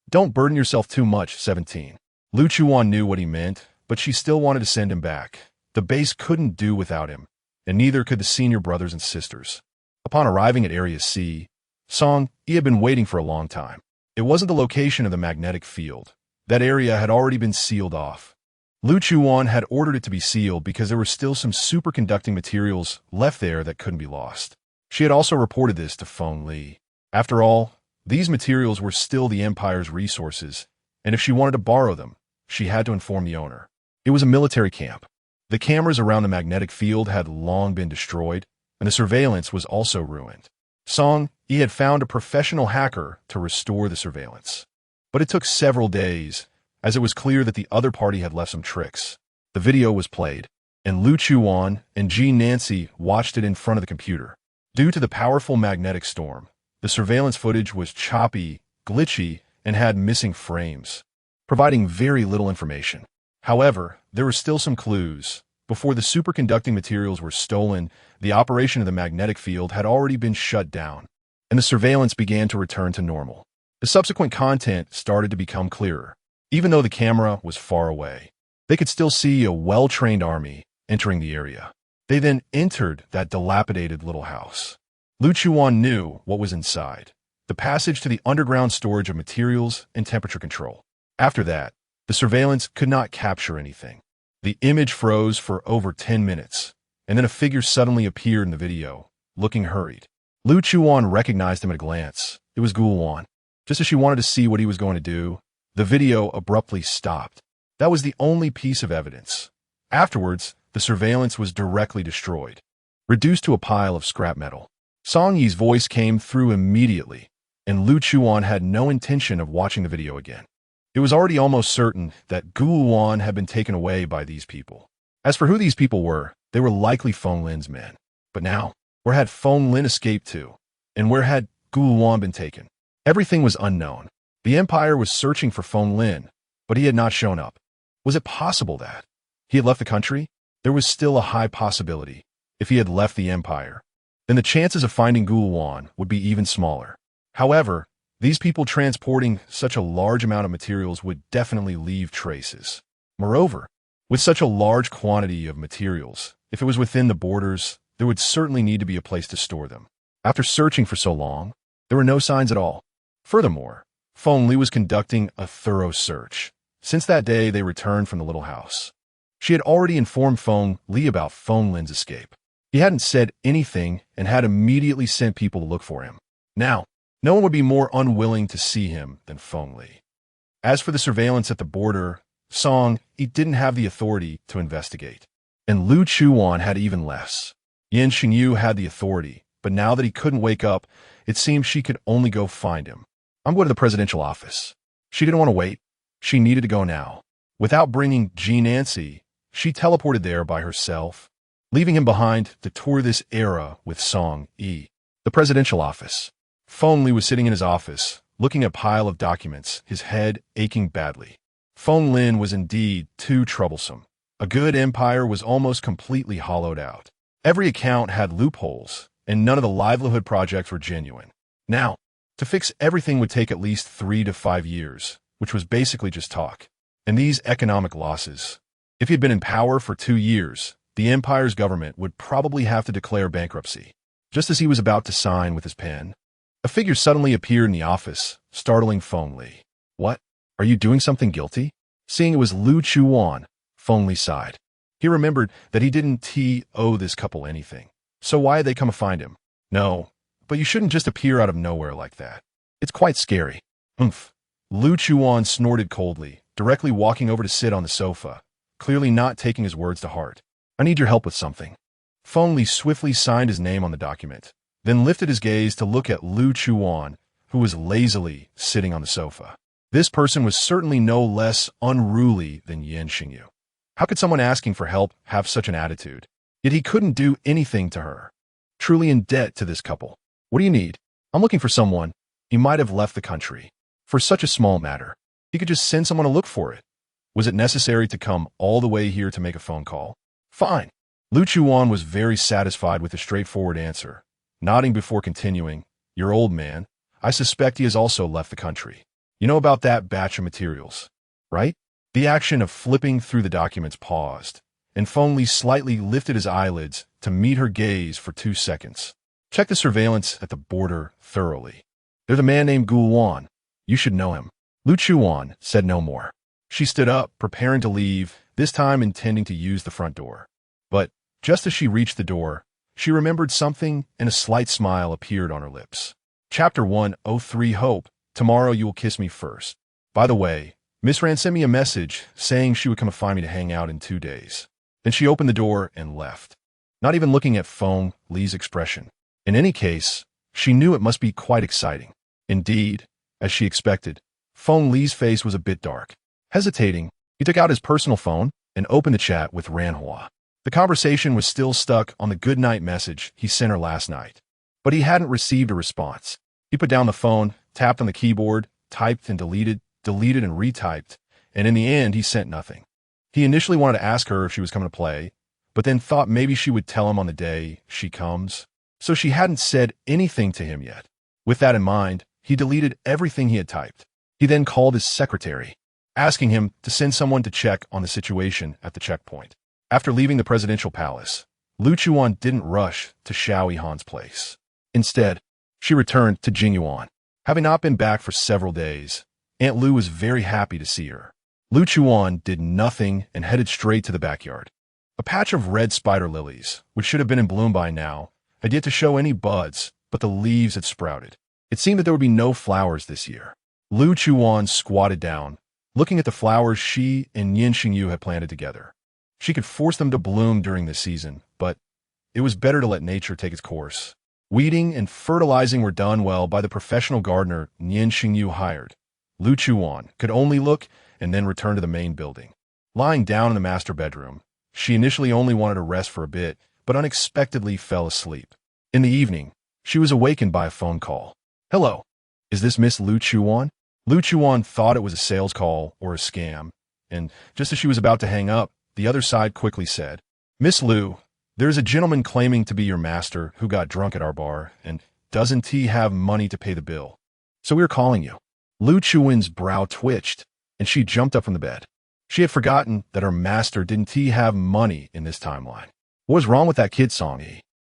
Don't burden yourself too much, 17. Lu Chuwan knew what he meant, but she still wanted to send him back. The base couldn't do without him, and neither could the senior brothers and sisters. Upon arriving at Area C, Song Yi had been waiting for a long time. It wasn't the location of the magnetic field. That area had already been sealed off. Lu Chuwan had ordered it to be sealed because there were still some superconducting materials left there that couldn't be lost. She had also reported this to Feng Li. After all, these materials were still the Empire's resources, and if she wanted to borrow them, she had to inform the owner. It was a military camp. The cameras around the magnetic field had long been destroyed, and the surveillance was also ruined. Song Yi had found a professional hacker to restore the surveillance. But it took several days, as it was clear that the other party had left some tricks. The video was played, and Lu Chuwan and Jean Nancy watched it in front of the computer. Due to the powerful magnetic storm, the surveillance footage was choppy, glitchy, and had missing frames, providing very little information. However, there were still some clues. Before the superconducting materials were stolen, the operation of the magnetic field had already been shut down, and the surveillance began to return to normal. The subsequent content started to become clearer. Even though the camera was far away, they could still see a well-trained army entering the area. They then entered that dilapidated little house. Lu Chuwan knew what was inside: the passage to the underground storage of materials and temperature control. After that, the surveillance could not capture anything. The image froze for over 10 minutes, and then a figure suddenly appeared in the video, looking hurried. Lu Chuwan recognized him at a glance. It was Guluan. Just as she wanted to see what he was going to do, the video abruptly stopped. That was the only piece of evidence. Afterwards, the surveillance was directly destroyed, reduced to a pile of scrap metal. Song Yi's voice came through immediately, and Lu Chuwan had no intention of watching the video again. It was already almost certain that Guluan had been taken away by these people. As for who these people were, they were likely Feng Lin's men. But now, where had Feng Lin escaped to? And where had Guluan been taken? Everything was unknown. The Empire was searching for Feng Lin, but he had not shown up. Was it possible that He had left the country? There was still a high possibility. If he had left the empire, then the chances of finding Lu Chuwan would be even smaller. However, these people transporting such a large amount of materials would definitely leave traces. Moreover, with such a large quantity of materials, if it was within the borders, there would certainly need to be a place to store them. After searching for so long, there were no signs at all. Furthermore, Feng Li was conducting a thorough search. Since that day they returned from the little house, she had already informed Feng Li about Feng Lin's escape. He hadn't said anything and had immediately sent people to look for him. Now, no one would be more unwilling to see him than Feng Li. As for the surveillance at the border, he didn't have the authority to investigate. And Lu Chuwan had even less. Nian Shengyu had the authority, but now that he couldn't wake up, it seemed she could only go find him. I'm going to the presidential office. She didn't want to wait. She needed to go now. Without bringing G. Nancy, she teleported there by herself, leaving him behind to tour this era with Song Yi. The presidential office. Feng Li was sitting in his office, looking at a pile of documents, his head aching badly. Feng Lin was indeed too troublesome. A good empire was almost completely hollowed out. Every account had loopholes, and none of the livelihood projects were genuine. Now, to fix everything would take at least 3 to 5 years, which was basically just talk. And these economic losses. If he had been in power for 2 years, the empire's government would probably have to declare bankruptcy. Just as he was about to sign with his pen, a figure suddenly appeared in the office, startling Feng Li. What? Are you doing something guilty? Seeing it was Lu Chuwan, Feng Li sighed. He remembered that he didn't owe this couple anything. So why had they come to find him? No, but you shouldn't just appear out of nowhere like that. It's quite scary. Oomph. Lu Chuwan snorted coldly, directly walking over to sit on the sofa, clearly not taking his words to heart. I need your help with something. Feng Li swiftly signed his name on the document, then lifted his gaze to look at Lu Chuwan, who was lazily sitting on the sofa. This person was certainly no less unruly than Nian Shengyu. How could someone asking for help have such an attitude? Yet he couldn't do anything to her. Truly in debt to this couple. What do you need? I'm looking for someone. He might have left the country. For such a small matter, he could just send someone to look for it. Was it necessary to come all the way here to make a phone call? Fine. Lu Chuwan was very satisfied with the straightforward answer, nodding before continuing. Your old man, I suspect he has also left the country. You know about that batch of materials, right? The action of flipping through the documents paused, and Feng Li slightly lifted his eyelids to meet her gaze for 2 seconds. Check the surveillance at the border thoroughly. There's a man named Lu Chuwan. You should know him. Lu Chuwan said no more. She stood up, preparing to leave, this time intending to use the front door. But just as she reached the door, she remembered something and a slight smile appeared on her lips. Chapter 103 Hope. Tomorrow you will kiss me first. By the way, Miss Rand sent me a message saying she would come to find me to hang out in 2 days. Then she opened the door and left, not even looking at Feng Li's expression. In any case, she knew it must be quite exciting. Indeed, as she expected, Feng Li's face was a bit dark. Hesitating, he took out his personal phone and opened the chat with Ranhua. The conversation was still stuck on the goodnight message he sent her last night, but he hadn't received a response. He put down the phone, tapped on the keyboard, typed and deleted and retyped, and in the end he sent nothing. He initially wanted to ask her if she was coming to play, but then thought maybe she would tell him on the day she comes, so she hadn't said anything to him yet. With that in mind, he deleted everything he had typed. He then called his secretary, asking him to send someone to check on the situation at the checkpoint. After leaving the presidential palace, Lu Chuwan didn't rush to Xiao Yihan's place. Instead, she returned to Jingyuan. Having not been back for several days, Aunt Lu was very happy to see her. Lu Chuwan did nothing and headed straight to the backyard. A patch of red spider lilies, which should have been in bloom by now, had yet to show any buds, but the leaves had sprouted. It seemed that there would be no flowers this year. Lu Chuwan squatted down, looking at the flowers she and Nian Shengyu had planted together. She could force them to bloom during this season, but it was better to let nature take its course. Weeding and fertilizing were done well by the professional gardener Nian Shengyu hired. Lu Chuwan could only look and then return to the main building. Lying down in the master bedroom, she initially only wanted to rest for a bit, but unexpectedly fell asleep. In the evening, she was awakened by a phone call. Hello, is this Miss Lu Chuwan? Lu Chuwan thought it was a sales call or a scam, and just as she was about to hang up, the other side quickly said, "Miss Lu, there's a gentleman claiming to be your master who got drunk at our bar, and doesn't he have money to pay the bill? So we're calling you." Lu Chuwan's brow twitched, and she jumped up from the bed. She had forgotten that her master didn't he have money in this timeline. What was wrong with that kid song?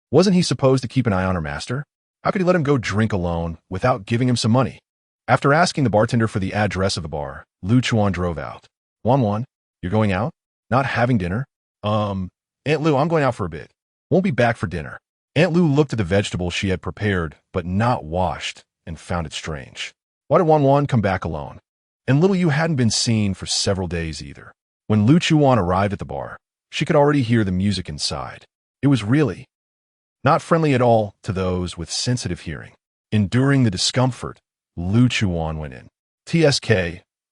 Wasn't he supposed to keep an eye on her master? How could he let him go drink alone without giving him some money? After asking the bartender for the address of the bar, Lu Chuwan drove out. Wan, you're going out? Not having dinner? Aunt Lu, I'm going out for a bit. Won't be back for dinner. Aunt Lu looked at the vegetables she had prepared but not washed and found it strange. Why did Wan come back alone? And little Yu hadn't been seen for several days either. When Lu Chuwan arrived at the bar, she could already hear the music inside. It was really not friendly at all to those with sensitive hearing. Enduring the discomfort, Lu Chuwan went in. TSK,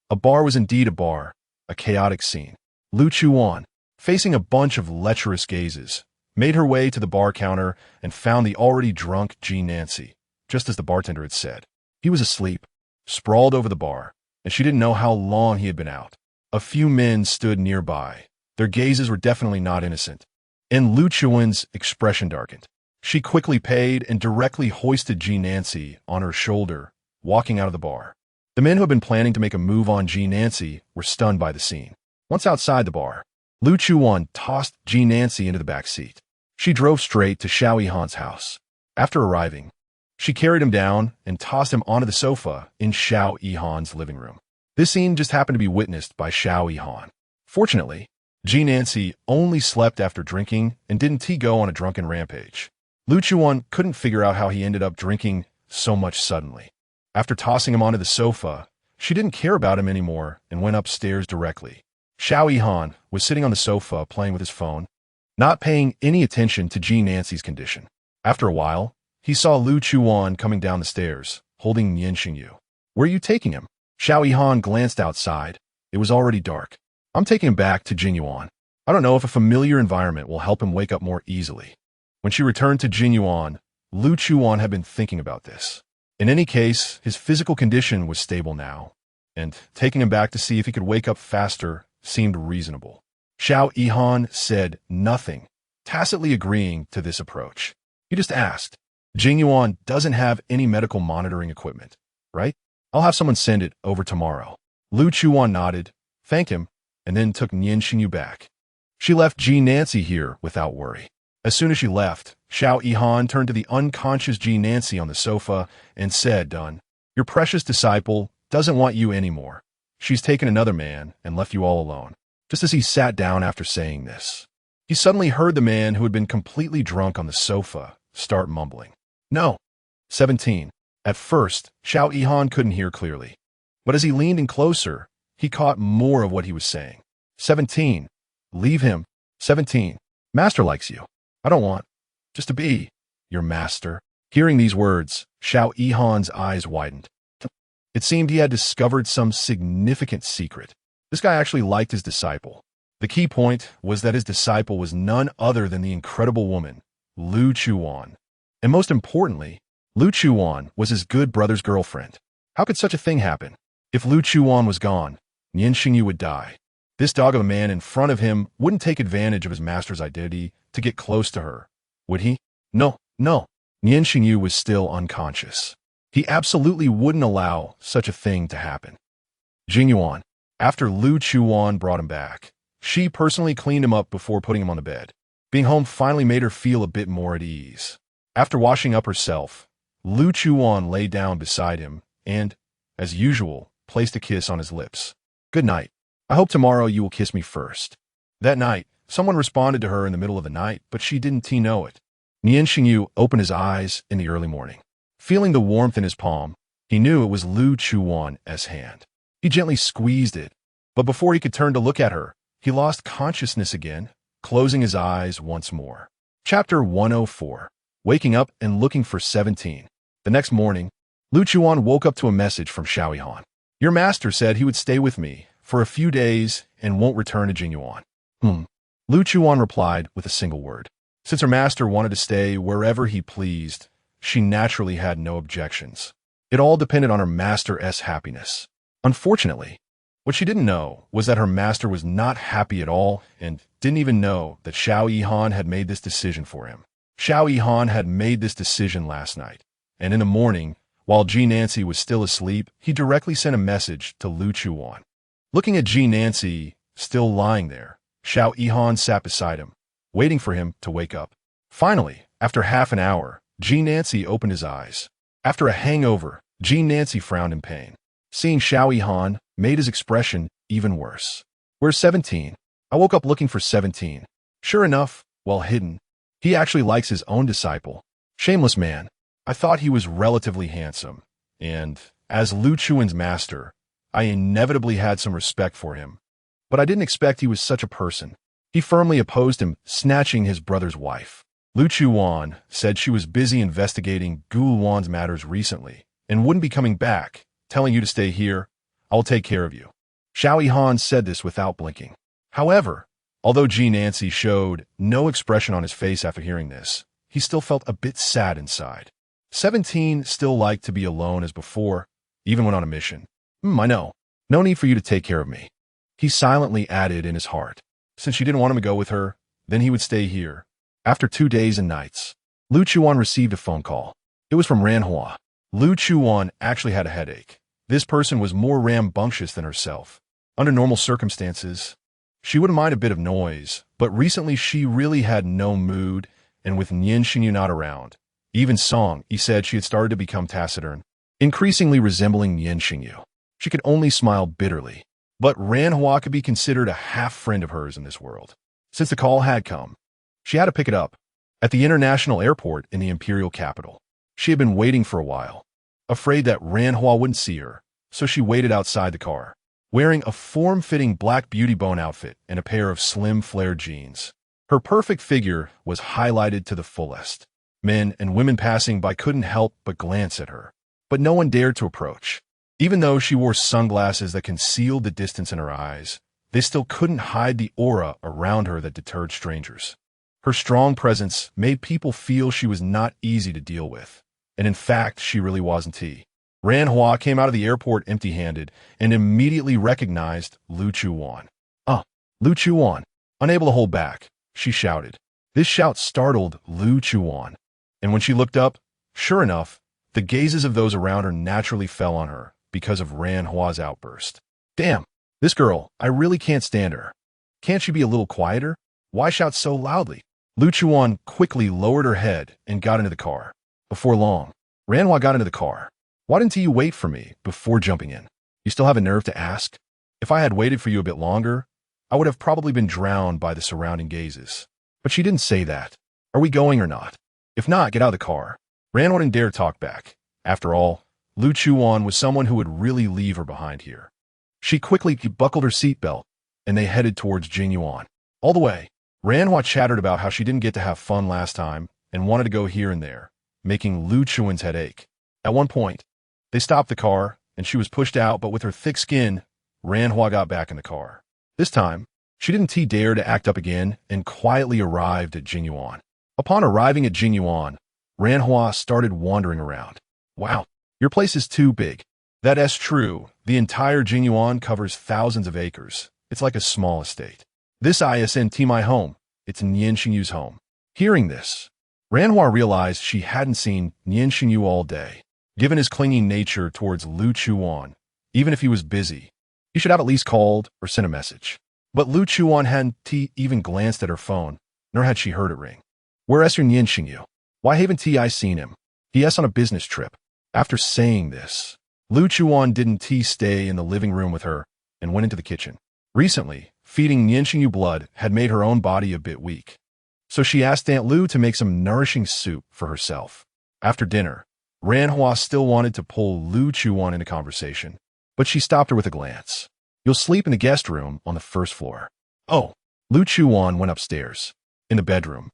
a bar was indeed a bar, a chaotic scene. Lu Chuwan, facing a bunch of lecherous gazes, made her way to the bar counter and found the already drunk G. Nancy, just as the bartender had said. He was asleep, sprawled over the bar, and she didn't know how long he had been out. A few men stood nearby. Their gazes were definitely not innocent. And Lu Chuwan's expression darkened. She quickly paid and directly hoisted G. Nancy on her shoulder, walking out of the bar. The men who had been planning to make a move on G. Nancy were stunned by the scene. Once outside the bar, Lu Chuwan tossed G. Nancy into the back seat. She drove straight to Xiao Yihan's house. After arriving, she carried him down and tossed him onto the sofa in Xiao Yihan's living room. This scene just happened to be witnessed by Xiao Yihan. Fortunately, G. Nancy only slept after drinking and didn't go on a drunken rampage. Lu Chuwan couldn't figure out how he ended up drinking so much suddenly. After tossing him onto the sofa, she didn't care about him anymore and went upstairs directly. Xiao Yihan was sitting on the sofa playing with his phone, not paying any attention to G. Nancy's condition. After a while, he saw Lu Chuwan coming down the stairs, holding Nian Shengyu. "Where are you taking him?" Xiao Yihan glanced outside. It was already dark. "I'm taking him back to Jinyuan. I don't know if a familiar environment will help him wake up more easily." When she returned to Jinyuan, Lu Chuwan had been thinking about this. In any case, his physical condition was stable now, and taking him back to see if he could wake up faster seemed reasonable. Xiao Yihan said nothing, tacitly agreeing to this approach. He just asked, "Jinyuan doesn't have any medical monitoring equipment, right? I'll have someone send it over tomorrow." Lu Chuwan nodded, thanked him, and then took Nian Shengyu back. She left G. Nancy here without worry. As soon as she left, Xiao Yihan turned to the unconscious G. Nancy on the sofa and said, "Done. Your precious disciple doesn't want you anymore. She's taken another man and left you all alone." Just as he sat down after saying this, he suddenly heard the man who had been completely drunk on the sofa start mumbling, "No. 17. At first, Xiao Yihan couldn't hear clearly, but as he leaned in closer, he caught more of what he was saying. 17. Leave him. 17. Master likes you. I don't want just to be your master." Hearing these words, Xiao Yihan's eyes widened. It seemed he had discovered some significant secret. This guy actually liked his disciple. The key point was that his disciple was none other than the incredible woman, Lu Chuwan. And most importantly, Lu Chuwan was his good brother's girlfriend. How could such a thing happen? If Lu Chuwan was gone, Nian Shengyu would die. This dog of a man in front of him wouldn't take advantage of his master's identity to get close to her, would he? No. Nian Shengyu was still unconscious. He absolutely wouldn't allow such a thing to happen. Jinyuan, after Lu Chuwan brought him back, she personally cleaned him up before putting him on the bed. Being home finally made her feel a bit more at ease. After washing up herself, Lu Chuwan lay down beside him and, as usual, placed a kiss on his lips. "Good night. I hope tomorrow you will kiss me first." That night, someone responded to her in the middle of the night, but she didn't know it. Nian Shengyu opened his eyes in the early morning. Feeling the warmth in his palm, he knew it was Lu Chuwan's hand. He gently squeezed it, but before he could turn to look at her, he lost consciousness again, closing his eyes once more. Chapter 104. Waking up and looking for 17. The next morning, Lu Chuwan woke up to a message from Xiao Yihan. "Your master said he would stay with me for a few days and won't return to Jinyuan." Lu Chuwan replied with a single word. Since her master wanted to stay wherever he pleased, she naturally had no objections. It all depended on her master's happiness. Unfortunately, What she didn't know was that her master was not happy at all and didn't even know that Xiao Yihan had made this decision for him. Xiao Yihan had made this decision last night, and in the morning, while Ji Nancy was still asleep, he directly sent a message to Lu Chuwan. Looking at Ji Nancy still lying there, Xiao Yihan sat beside him, waiting for him to wake up. Finally, after half an hour, Ji Nancy opened his eyes. After a hangover, Ji Nancy frowned in pain. Seeing Xiao Yihan made his expression even worse. "Where's 17? I woke up looking for 17. Sure enough, well hidden. He actually likes his own disciple. Shameless man. I thought he was relatively handsome, and as Lu Chuan's master, I inevitably had some respect for him. But I didn't expect he was such a person." He firmly opposed him snatching his brother's wife. Lu Chuwan said she was busy investigating Gu Wan's matters recently and wouldn't be coming back, telling you to stay here. "I'll take care of you." Xiao Yihan said this without blinking. However, although Ji Nancy showed no expression on his face after hearing this, he still felt a bit sad inside. 17 still liked to be alone as before, even when on a mission. I know. No need for you to take care of me." He silently added in his heart. Since she didn't want him to go with her, then he would stay here. After 2 days and nights, Lu Chuwan received a phone call. It was from Ranhua. Lu Chuwan actually had a headache. This person was more rambunctious than herself. Under normal circumstances, she wouldn't mind a bit of noise, but recently she really had no mood, and with Nian Shengyu not around, even Song, he said she had started to become taciturn, increasingly resembling Nian Shengyu. She could only smile bitterly. But Ranhua could be considered a half-friend of hers in this world. Since the call had come, she had to pick it up. At the international airport in the imperial capital, she had been waiting for a while, afraid that Ranhua wouldn't see her, so she waited outside the car, wearing a form-fitting black beauty bone outfit and a pair of slim flared jeans. Her perfect figure was highlighted to the fullest. Men and women passing by couldn't help but glance at her, but no one dared to approach. Even though she wore sunglasses that concealed the distance in her eyes, they still couldn't hide the aura around her that deterred strangers. Her strong presence made people feel she was not easy to deal with, and in fact, she really wasn't. Ranhua came out of the airport empty-handed and immediately recognized Lu Chuwan. Lu Chuwan. Unable to hold back, she shouted. This shout startled Lu Chuwan, and when she looked up, sure enough, the gazes of those around her naturally fell on her because of Ranhua's outburst. "Damn, this girl, I really can't stand her. Can't she be a little quieter? Why shout so loudly?" Lu Chuwan quickly lowered her head and got into the car. Before long, Ranhua got into the car. "Why didn't you wait for me before jumping in? You still have a nerve to ask? If I had waited for you a bit longer, I would have probably been drowned by the surrounding gazes." But she didn't say that. "Are we going or not? If not, get out of the car." Ranhua didn't dare talk back. After all, Lu Chuwan was someone who would really leave her behind here. She quickly buckled her seatbelt, and they headed towards Jinyuan. All the way, Ranhua chattered about how she didn't get to have fun last time and wanted to go here and there, making Lu Chuan's head ache. At one point, they stopped the car, and she was pushed out, but with her thick skin, Ranhua got back in the car. This time, she didn't dare to act up again and quietly arrived at Jinyuan. Upon arriving at Jinyuan, Ranhua started wandering around. "Wow. Your place is too big." "That's true. The entire Jinyuan covers thousands of acres. It's like a small estate." "This isn't my home. It's Nian Shengyu's home." Hearing this, Ranhua realized she hadn't seen Nian Shengyu all day. Given his clinging nature towards Lu Chuwan, even if he was busy, he should have at least called or sent a message. But Lu Chuwan hadn't even glanced at her phone, nor had she heard it ring. "Where's your Nian Shengyu? Why haven't I seen him? He's on a business trip." After saying this, Lu Chuwan didn't stay in the living room with her and went into the kitchen. Recently, feeding Nian Shengyu blood had made her own body a bit weak, so she asked Aunt Lu to make some nourishing soup for herself. After dinner, Ranhua still wanted to pull Lu Chuwan into conversation, but she stopped her with a glance. "You'll sleep in the guest room on the first floor." "Oh." Lu Chuwan went upstairs. In the bedroom,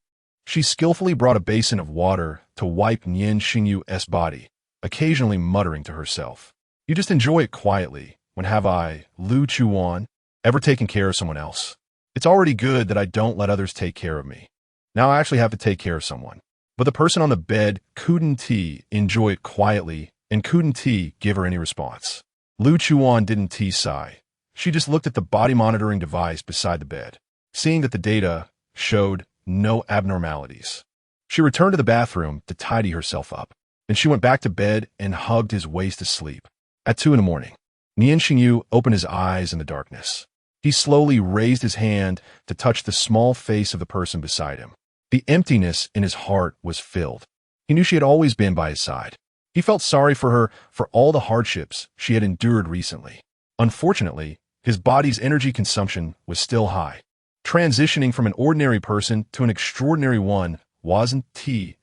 she skillfully brought a basin of water to wipe Nian Shengyu's body, occasionally muttering to herself. "You just enjoy it quietly. When have I, Lu Chuwan, ever taken care of someone else? It's already good that I don't let others take care of me. Now I actually have to take care of someone." But the person on the bed couldn't enjoy it quietly and couldn't give her any response. Lu Chuwan didn't sigh. She just looked at the body monitoring device beside the bed, seeing that the data showed no abnormalities. She returned to the bathroom to tidy herself up. Then she went back to bed and hugged his waist to sleep. At 2 in the morning, Nian Shengyu opened his eyes in the darkness. He slowly raised his hand to touch the small face of the person beside him. The emptiness in his heart was filled. He knew she had always been by his side. He felt sorry for her for all the hardships she had endured recently. Unfortunately, his body's energy consumption was still high. Transitioning from an ordinary person to an extraordinary one wasn't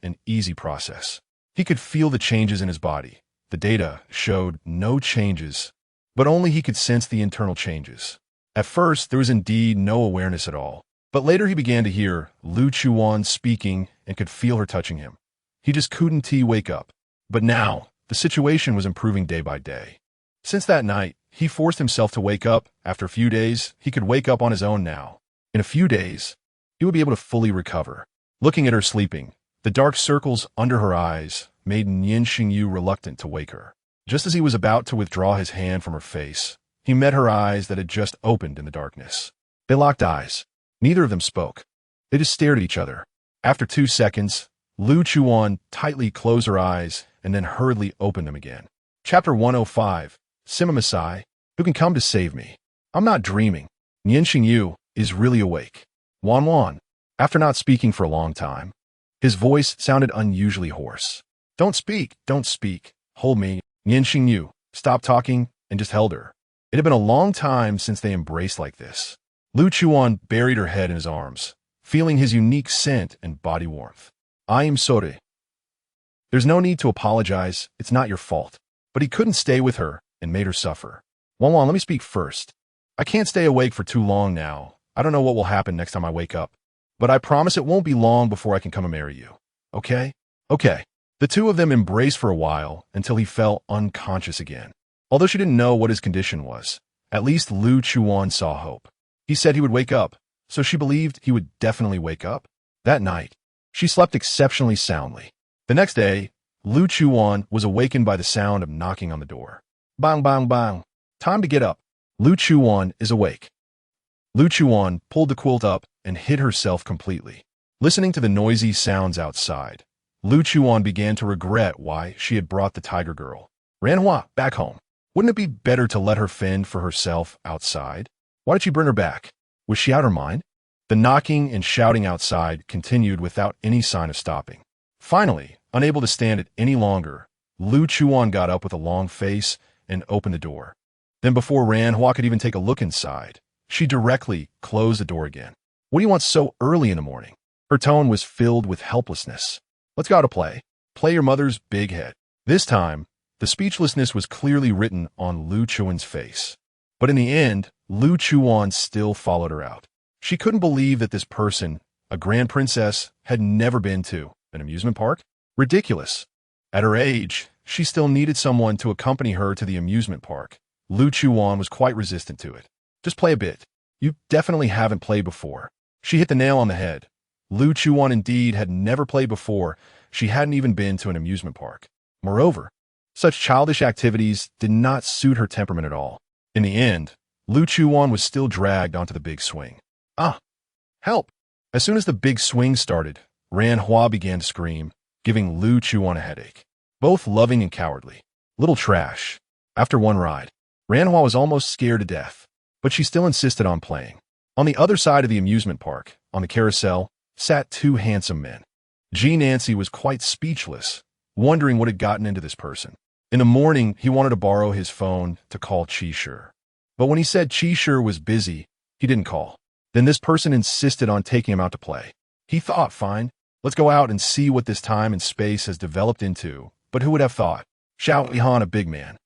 an easy process. He could feel the changes in his body. The data showed no changes, but only he could sense the internal changes. At first, there was indeed no awareness at all. But later he began to hear Lu Chuwan speaking and could feel her touching him. He just couldn't wake up. But now, the situation was improving day by day. Since that night, he forced himself to wake up. After a few days, he could wake up on his own now. In a few days, he would be able to fully recover. Looking at her sleeping, the dark circles under her eyes made Nian Shengyu reluctant to wake her. Just as he was about to withdraw his hand from her face, he met her eyes that had just opened in the darkness. They locked eyes. Neither of them spoke. They just stared at each other. After 2 seconds, Lu Chuwan tightly closed her eyes and then hurriedly opened them again. Chapter 105, Sima Masai, who can come to save me? I'm not dreaming. Nian Shengyu is really awake. Wan, after not speaking for a long time, his voice sounded unusually hoarse. Don't speak. Hold me. Nian Shengyu stopped talking and just held her. It had been a long time since they embraced like this. Lu Chuwan buried her head in his arms, feeling his unique scent and body warmth. I am sorry. There's no need to apologize. It's not your fault. But he couldn't stay with her and made her suffer. Wan, let me speak first. I can't stay awake for too long now. I don't know what will happen next time I wake up. But I promise it won't be long before I can come and marry you. Okay? Okay. The two of them embraced for a while until he fell unconscious again. Although she didn't know what his condition was, at least Lu Chuwan saw hope. He said he would wake up, so she believed he would definitely wake up. That night, she slept exceptionally soundly. The next day, Lu Chuwan was awakened by the sound of knocking on the door. Bang, bang, bang. Time to get up. Lu Chuwan is awake. Lu Chuwan pulled the quilt up and hid herself completely. Listening to the noisy sounds outside, Lu Chuwan began to regret why she had brought the tiger girl. Ranhua, back home. Wouldn't it be better to let her fend for herself outside? Why did she bring her back? Was she out her mind? The knocking and shouting outside continued without any sign of stopping. Finally, unable to stand it any longer, Lu Chuwan got up with a long face and opened the door. Then before Ranhua could even take a look inside, she directly closed the door again. What do you want so early in the morning? Her tone was filled with helplessness. Let's go to play. Play your mother's big head. This time, the speechlessness was clearly written on Lu Chuwan's face. But in the end, Lu Chuwan still followed her out. She couldn't believe that this person, a grand princess, had never been to an amusement park. Ridiculous. At her age, she still needed someone to accompany her to the amusement park. Lu Chuwan was quite resistant to it. Just play a bit. You definitely haven't played before. She hit the nail on the head. Lu Chuwan indeed had never played before. She hadn't even been to an amusement park. Moreover, such childish activities did not suit her temperament at all. In the end, Lu Chuwan was still dragged onto the big swing. Ah! Help! As soon as the big swing started, Ranhua began to scream, giving Lu Chuwan a headache. Both loving and cowardly. Little trash. After one ride, Ranhua was almost scared to death, but she still insisted on playing. On the other side of the amusement park, on the carousel, sat 2 handsome men. G. Nancy was quite speechless, wondering what had gotten into this person. In the morning, he wanted to borrow his phone to call Chi-Shur. But when he said Chi-Shur was busy, he didn't call. Then this person insisted on taking him out to play. He thought, fine, let's go out and see what this time and space has developed into. But who would have thought? Xiao Yihan, a big man,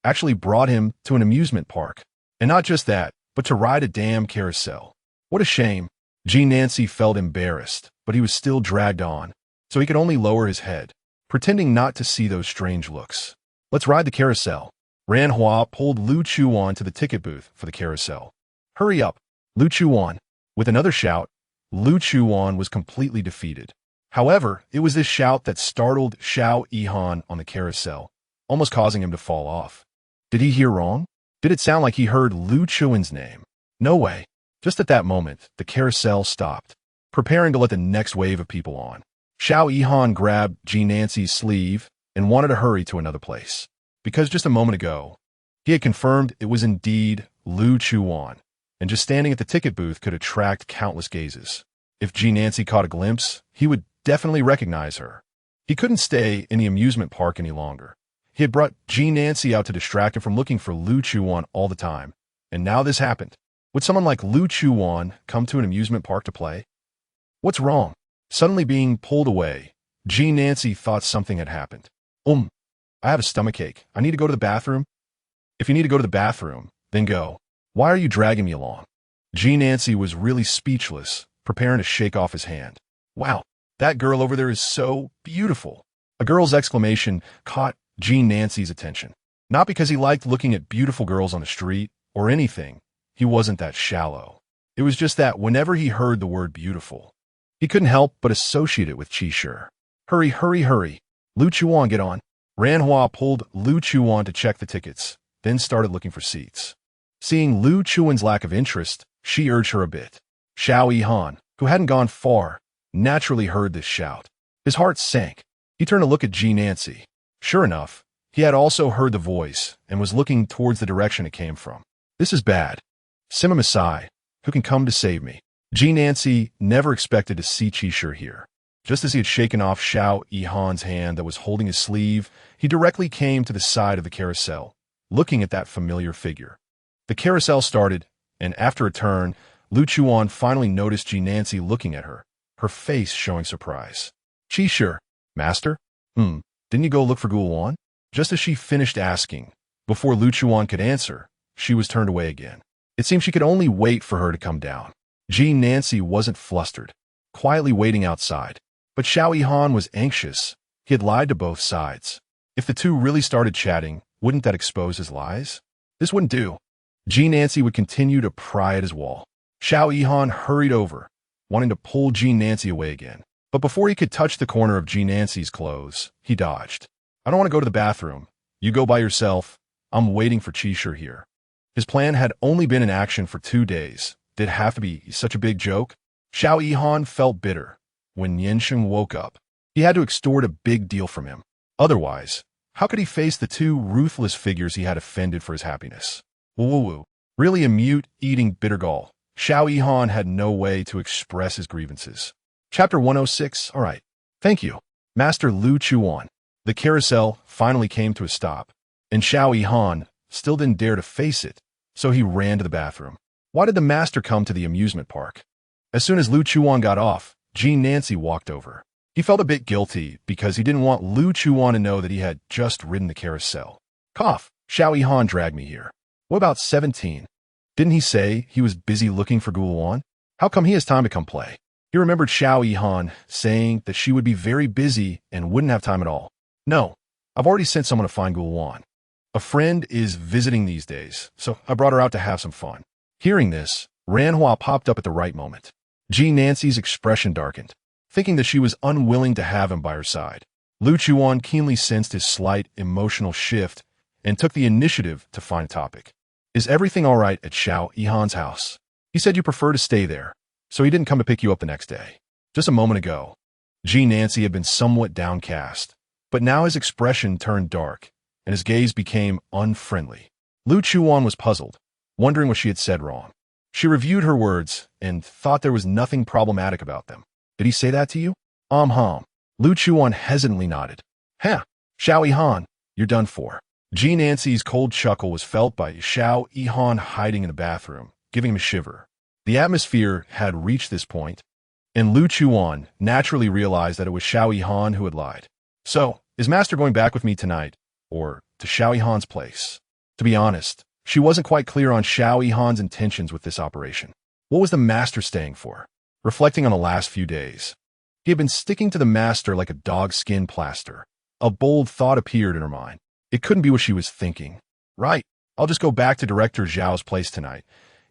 actually brought him to an amusement park. And not just that, but to ride a damn carousel. What a shame. G. Nancy felt embarrassed, but he was still dragged on, so he could only lower his head, pretending not to see those strange looks. Let's ride the carousel. Ranhua pulled Lu Chuwan to the ticket booth for the carousel. Hurry up, Lu Chuwan. With another shout, Lu Chuwan was completely defeated. However, it was this shout that startled Xiao Yihan on the carousel, almost causing him to fall off. Did he hear wrong? Did it sound like he heard Lu Chuwan's name? No way. Just at that moment, the carousel stopped, preparing to let the next wave of people on. Xiao Yihan grabbed Jean Nancy's sleeve and wanted to hurry to another place, because just a moment ago, he had confirmed it was indeed Lu Chuwan, and just standing at the ticket booth could attract countless gazes. If Jean Nancy caught a glimpse, he would definitely recognize her. He couldn't stay in the amusement park any longer. He had brought Jean Nancy out to distract him from looking for Lu Chuwan all the time, and now this happened. Would someone like Lu Chuwan come to an amusement park to play? What's wrong? Suddenly being pulled away, Jean Nancy thought something had happened. I have a stomachache. I need to go to the bathroom. If you need to go to the bathroom, then go. Why are you dragging me along? Jean Nancy was really speechless, preparing to shake off his hand. Wow, that girl over there is so beautiful. A girl's exclamation caught Jean Nancy's attention. Not because he liked looking at beautiful girls on the street or anything. He wasn't that shallow. It was just that whenever he heard the word beautiful, he couldn't help but associate it with Qishir. Hurry, hurry, hurry. Lu Chuwan, get on. Ranhua pulled Lu Chuwan to check the tickets, then started looking for seats. Seeing Lu Chuwan's lack of interest, she urged her a bit. Xiao Yihan, who hadn't gone far, naturally heard this shout. His heart sank. He turned to look at Jean Nancy. Sure enough, he had also heard the voice and was looking towards the direction it came from. This is bad. Sima Masai, who can come to save me? Jean Nancy never expected to see Qishir here. Just as he had shaken off Xiao Yihan's hand that was holding his sleeve, he directly came to the side of the carousel, looking at that familiar figure. The carousel started, and after a turn, Lu Chuwan finally noticed Jean Nancy looking at her, her face showing surprise. Qishir, master? Didn't you go look for Gulwan? Just as she finished asking, before Lu Chuwan could answer, she was turned away again. It seemed she could only wait for her to come down. Jean Nancy wasn't flustered, quietly waiting outside. But Xiao Yihan was anxious. He had lied to both sides. If the two really started chatting, wouldn't that expose his lies? This wouldn't do. Jean Nancy would continue to pry at his wall. Xiao Yihan hurried over, wanting to pull Jean Nancy away again. But before he could touch the corner of Jean Nancy's clothes, he dodged. I don't want to go to the bathroom. You go by yourself. I'm waiting for Qishir here. His plan had only been in action for 2 days. Did it have to be such a big joke? Xiao Yihan felt bitter. When Nian Shengyu woke up, he had to extort a big deal from him. Otherwise, how could he face the two ruthless figures he had offended for his happiness? Woo-woo-woo. Really a mute, eating bitter gall. Xiao Yihan had no way to express his grievances. Chapter 106. All right. Thank you, Master Lu Chuwan. The carousel finally came to a stop, and Xiao Yihan still didn't dare to face it, so he ran to the bathroom. Why did the master come to the amusement park? As soon as Lu Chuwan got off, Jean Nancy walked over. He felt a bit guilty because he didn't want Lu Chuwan to know that he had just ridden the carousel. Cough. Xiao Yihan dragged me here. What about 17? Didn't he say he was busy looking for Gulwan? How come he has time to come play? He remembered Xiao Yihan saying that she would be very busy and wouldn't have time at all. No, I've already sent someone to find Gulwan. A friend is visiting these days, so I brought her out to have some fun. Hearing this, Ranhua popped up at the right moment. Jean Nancy's expression darkened, thinking that she was unwilling to have him by her side. Lu Chuwan keenly sensed his slight emotional shift and took the initiative to find a topic. Is everything all right at Xiao Yihan's house? He said you prefer to stay there, so he didn't come to pick you up the next day. Just a moment ago, Jean Nancy had been somewhat downcast, but now his expression turned dark, and his gaze became unfriendly. Lu Chuwan was puzzled, wondering what she had said wrong. She reviewed her words and thought there was nothing problematic about them. Did he say that to you? Lu Chuwan hesitantly nodded. Xiao Yihan, you're done for. Jean Nancy's cold chuckle was felt by Xiao Yihan hiding in the bathroom, giving him a shiver. The atmosphere had reached this point, and Lu Chuwan naturally realized that it was Xiao Yihan who had lied. So, is Master going back with me tonight, or to Xiao Yihan's place? To be honest, she wasn't quite clear on Xiao Yihan's intentions with this operation. What was the master staying for? Reflecting on the last few days, he had been sticking to the master like a dog-skin plaster. A bold thought appeared in her mind. It couldn't be what she was thinking. Right, I'll just go back to Director Zhao's place tonight,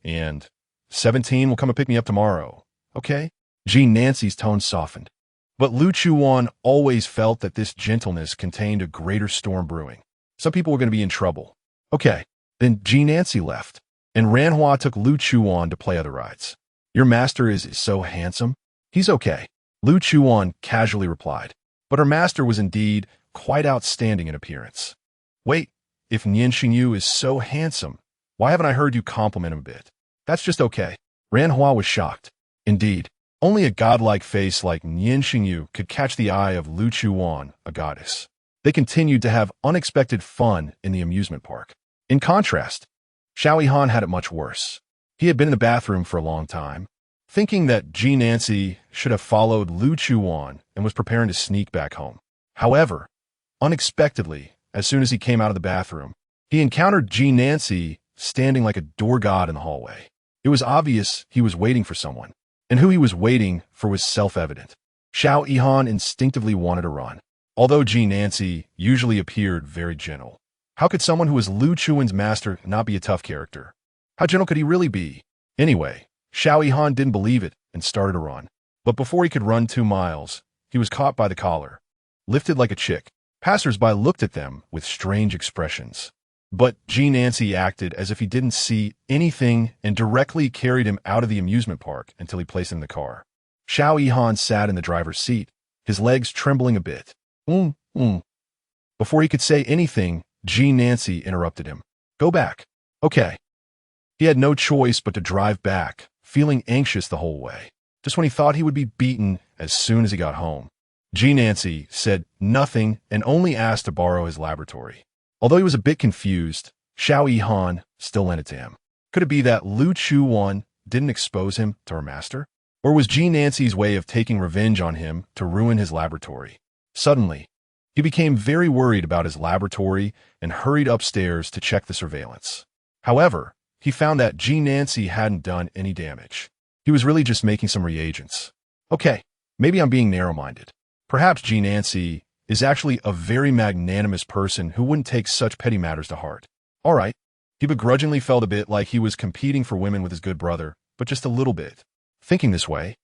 and 17 will come and pick me up tomorrow. Okay? Jean Nancy's tone softened. But Lu Chuwan always felt that this gentleness contained a greater storm brewing. Some people were going to be in trouble. Okay, Then Nancy left, and Ranhua took Lu Chuwan to play other rides. Your master is so handsome? He's okay, Lu Chuwan casually replied. But her master was indeed quite outstanding in appearance. Wait, if Nian Shengyu is so handsome, why haven't I heard you compliment him a bit? That's just okay. Ranhua was shocked. Indeed, only a godlike face like Nian Shengyu could catch the eye of Lu Chuwan, a goddess. They continued to have unexpected fun in the amusement park. In contrast, Xiao Yihan had it much worse. He had been in the bathroom for a long time, thinking that Nancy should have followed Lu Chuwan and was preparing to sneak back home. However, unexpectedly, as soon as he came out of the bathroom, he encountered Nancy standing like a door god in the hallway. It was obvious he was waiting for someone, and who he was waiting for was self-evident. Xiao Yihan instinctively wanted to run. Although Nancy usually appeared very gentle, how could someone who was Lu Chuan's master not be a tough character? How gentle could he really be? Anyway, Xiao Yihan didn't believe it and started to run. But before he could run 2 miles, he was caught by the collar, lifted like a chick. Passers-by looked at them with strange expressions. But Nancy acted as if he didn't see anything and directly carried him out of the amusement park until he placed him in the car. Xiao Yihan sat in the driver's seat, his legs trembling a bit. Before he could say anything, Nancy interrupted him. Go back. Okay. He had no choice but to drive back, feeling anxious the whole way, just when he thought he would be beaten as soon as he got home. Nancy said nothing and only asked to borrow his laboratory. Although he was a bit confused, Xiao Yihan still lent it to him. Could it be that Lu Chuwan didn't expose him to her master? Or was Nancy's way of taking revenge on him to ruin his laboratory? Suddenly, he became very worried about his laboratory and hurried upstairs to check the surveillance. However, he found that Nancy hadn't done any damage. He was really just making some reagents. Okay, maybe I'm being narrow-minded. Perhaps Nancy is actually a very magnanimous person who wouldn't take such petty matters to heart. All right. He begrudgingly felt a bit like he was competing for women with his good brother, but just a little bit. Thinking this way,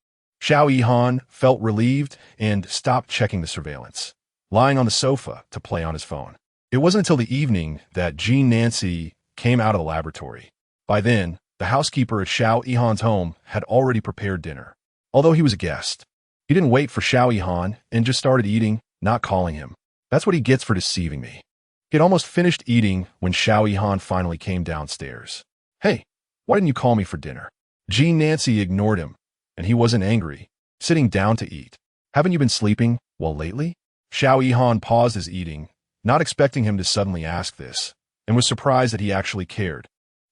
Xiao Yihan felt relieved and stopped checking the surveillance, lying on the sofa to play on his phone. It wasn't until the evening that Nancy came out of the laboratory. By then, the housekeeper at Xiao Yihan's home had already prepared dinner. Although he was a guest, he didn't wait for Xiao Yihan and just started eating, not calling him. That's what he gets for deceiving me. He had almost finished eating when Xiao Yihan finally came downstairs. Hey, why didn't you call me for dinner? Nancy ignored him, and he wasn't angry, sitting down to eat. Haven't you been sleeping well lately? Xiao Yihan paused his eating, not expecting him to suddenly ask this, and was surprised that he actually cared.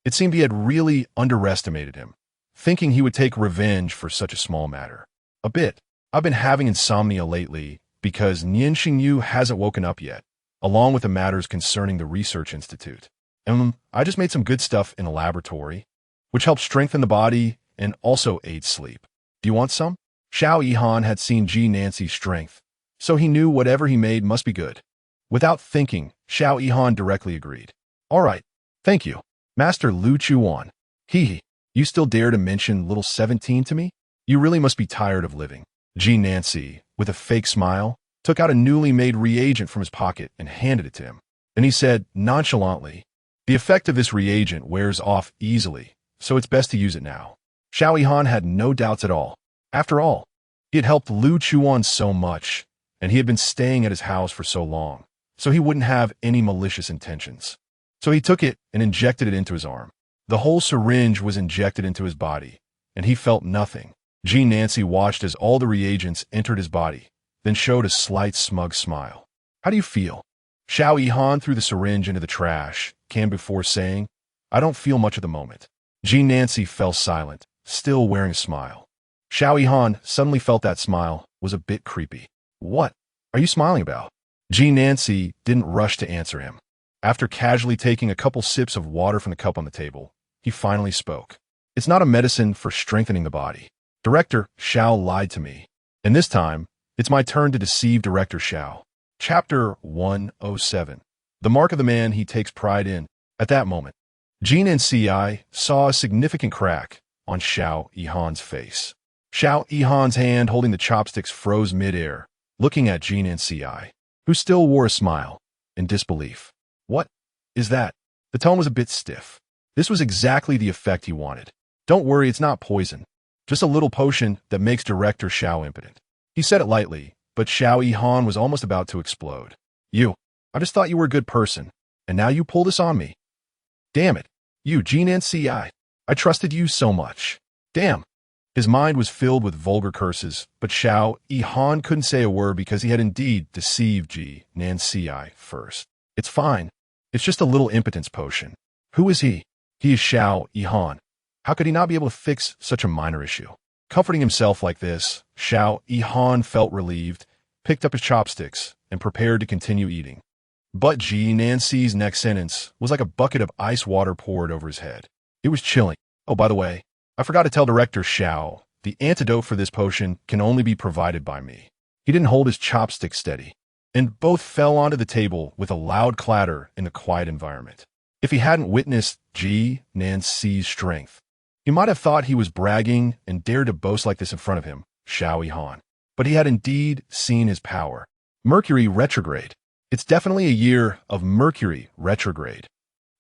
It seemed he had really underestimated him, thinking he would take revenge for such a small matter. A bit. I've been having insomnia lately because Nian Shengyu hasn't woken up yet, along with the matters concerning the research institute. And I just made some good stuff in the laboratory, which helps strengthen the body and also aids sleep. Do you want some? Xiao Yihan had seen Nancy's strength, so he knew whatever he made must be good. Without thinking, Xiao Yihan directly agreed. All right, thank you, Master Lu Chuwan. You still dare to mention little 17 to me? You really must be tired of living. Nancy, with a fake smile, took out a newly made reagent from his pocket and handed it to him. Then he said nonchalantly, the effect of this reagent wears off easily, so it's best to use it now. Xiao Yihan had no doubts at all. After all, he had helped Lu Chuwan so much, and he had been staying at his house for so long, so he wouldn't have any malicious intentions. So he took it and injected it into his arm. The whole syringe was injected into his body, and he felt nothing. Nancy watched as all the reagents entered his body, then showed a slight smug smile. How do you feel? Xiao Yihan threw the syringe into the trash can before saying, I don't feel much at the moment. Nancy fell silent, still wearing a smile. Xiao Yihan suddenly felt that smile was a bit creepy. What are you smiling about? Nancy didn't rush to answer him. After casually taking a couple sips of water from the cup on the table, he finally spoke. It's not a medicine for strengthening the body. Director Xiao lied to me, and this time, it's my turn to deceive Director Xiao. Chapter 107. The mark of the man he takes pride in. At that moment, Nancy saw a significant crack on Xiao Yihan's face. Xiao Yihan's hand holding the chopsticks froze mid-air, looking at Nancy, who still wore a smile, in disbelief. What is that? The tone was a bit stiff. This was exactly the effect he wanted. Don't worry, it's not poison. Just a little potion that makes Director Xiao impotent. He said it lightly, but Xiao Yihan was almost about to explode. I just thought you were a good person, and now you pull this on me. Damn it. You, Jinan Ci. I trusted you so much. Damn. His mind was filled with vulgar curses, but Xiao Yihan couldn't say a word because he had indeed deceived Jinan Ci first. It's fine. It's just a little impotence potion. Who is he? He is Xiao Yihan. How could he not be able to fix such a minor issue? Comforting himself like this, Xiao Yihan felt relieved, picked up his chopsticks, and prepared to continue eating. But Jinan Ci's next sentence was like a bucket of ice water poured over his head. It was chilling. Oh, by the way, I forgot to tell Director Xiao, the antidote for this potion can only be provided by me. He didn't hold his chopstick steady, and both fell onto the table with a loud clatter in a quiet environment. If he hadn't witnessed Jinan Ci's strength, he might have thought he was bragging and dared to boast like this in front of him, Xiao Yihan. But he had indeed seen his power. Mercury retrograde. It's definitely a year of Mercury retrograde.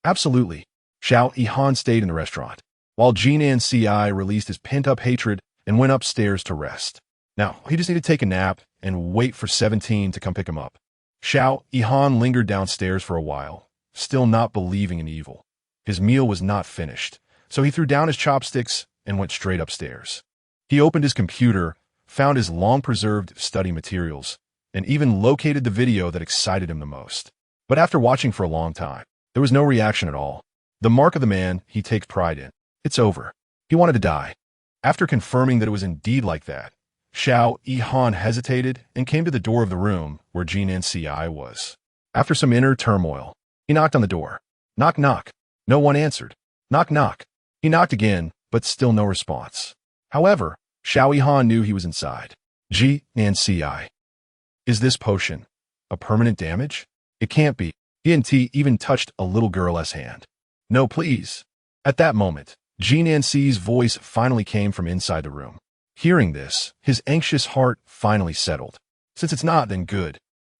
Absolutely. Xiao Yihan stayed in the restaurant, while Jinan Ci released his pent-up hatred and went upstairs to rest. Now, he just needed to take a nap and wait for 17 to come pick him up. Xiao Yihan lingered downstairs for a while, still not believing in evil. His meal was not finished, so he threw down his chopsticks and went straight upstairs. He opened his computer, found his long-preserved study materials, and even located the video that excited him the most. But after watching for a long time, there was no reaction at all. The mark of the man he takes pride in. It's over. He wanted to die. After confirming that it was indeed like that, Xiao Yihan hesitated and came to the door of the room where Jinan Ci was. After some inner turmoil, he knocked on the door. Knock, knock. No one answered. Knock, knock. He knocked again, but still no response. However, Xiao Yihan knew he was inside. Jinan Ci. Is this potion a permanent damage? It can't be. He even touched a little girl's hand. No, please. At that moment, Jinan Ci's voice finally came from inside the room. Hearing this, his anxious heart finally settled. Since it's not, then good.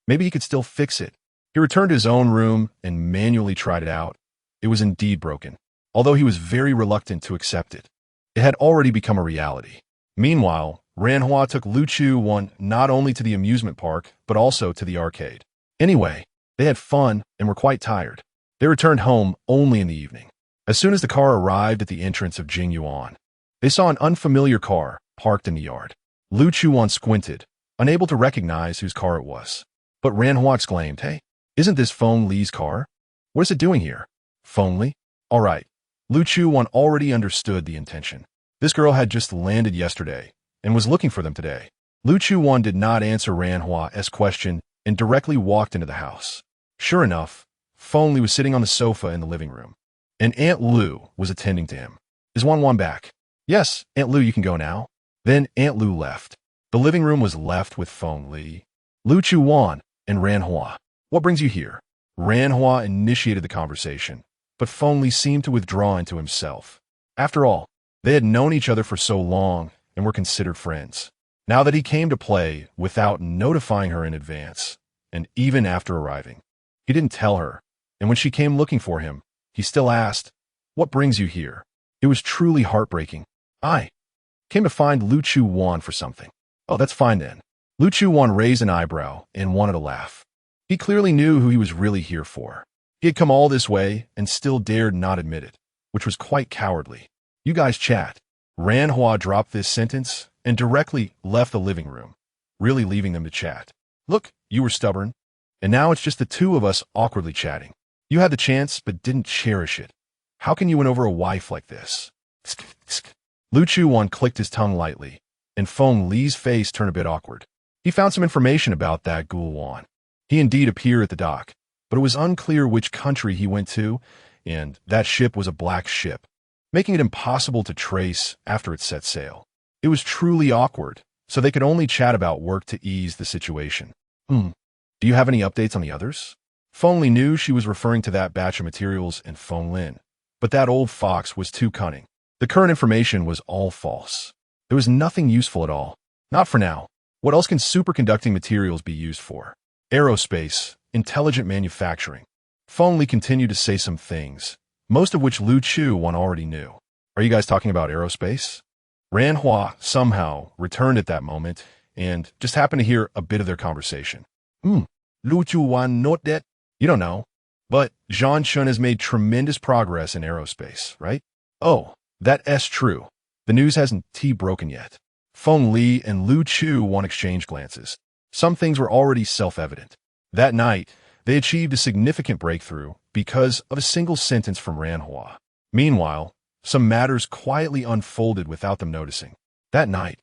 Maybe he could still fix it. He returned to his own room and manually tried it out. It was indeed broken, although he was very reluctant to accept it. It had already become a reality. Meanwhile, Ranhua took Lu Chuwan not only to the amusement park, but also to the arcade. Anyway, they had fun and were quite tired. They returned home only in the evening. As soon as the car arrived at the entrance of Jingyuan, they saw an unfamiliar car parked in the yard. Lu Chuwan squinted, unable to recognize whose car it was. But Ranhua exclaimed, "Hey, isn't this Feng Li's car? What is it doing here?" Feng Li? All right. Lu Chuwan already understood the intention. This girl had just landed yesterday and was looking for them today. Lu Chuwan did not answer Ranhua's question and directly walked into the house. Sure enough, Feng Li was sitting on the sofa in the living room, and Aunt Lu was attending to him. Is Wan back? Yes, Aunt Lu, you can go now. Then Aunt Lu left. The living room was left with Feng Li, Lu Chuwan, and Ranhua. What brings you here? Ranhua initiated the conversation, but Feng Li seemed to withdraw into himself. After all, they had known each other for so long and were considered friends. Now that he came to play without notifying her in advance, and even after arriving, he didn't tell her, and when she came looking for him, he still asked, "What brings you here?" It was truly heartbreaking. "I came to find Lu Chuwan for something." "Oh, that's fine then." Lu Chuwan raised an eyebrow and wanted to laugh. He clearly knew who he was really here for. He had come all this way and still dared not admit it, which was quite cowardly. "You guys chat." Ranhua dropped this sentence and directly left the living room, really leaving them to chat. "Look, you were stubborn, and now it's just the two of us awkwardly chatting. You had the chance but didn't cherish it. How can you win over a wife like this?" Lu Chuwan clicked his tongue lightly, and Feng Li's face turned a bit awkward. He found some information about that Gulwan. He indeed appeared at the dock, but it was unclear which country he went to, and that ship was a black ship, making it impossible to trace after it set sail. It was truly awkward, so they could only chat about work to ease the situation. Do you have any updates on the others?" Feng Li knew she was referring to that batch of materials in Feng Lin, but that old fox was too cunning. The current information was all false. There was nothing useful at all. Not for now. What else can superconducting materials be used for? Aerospace, intelligent manufacturing. Feng Li continued to say some things, most of which Lu Chuwan already knew. Are you guys talking about aerospace? Ran Hua somehow returned at that moment and just happened to hear a bit of their conversation. Lu Chuwan, note that? You don't know. But Zhan Chun has made tremendous progress in aerospace, right? Oh, that's true. The news hasn't broken yet. Feng Li and Lu Chuwan exchanged glances. Some things were already self-evident. That night, they achieved a significant breakthrough because of a single sentence from Ran Hua. Meanwhile, some matters quietly unfolded without them noticing. That night,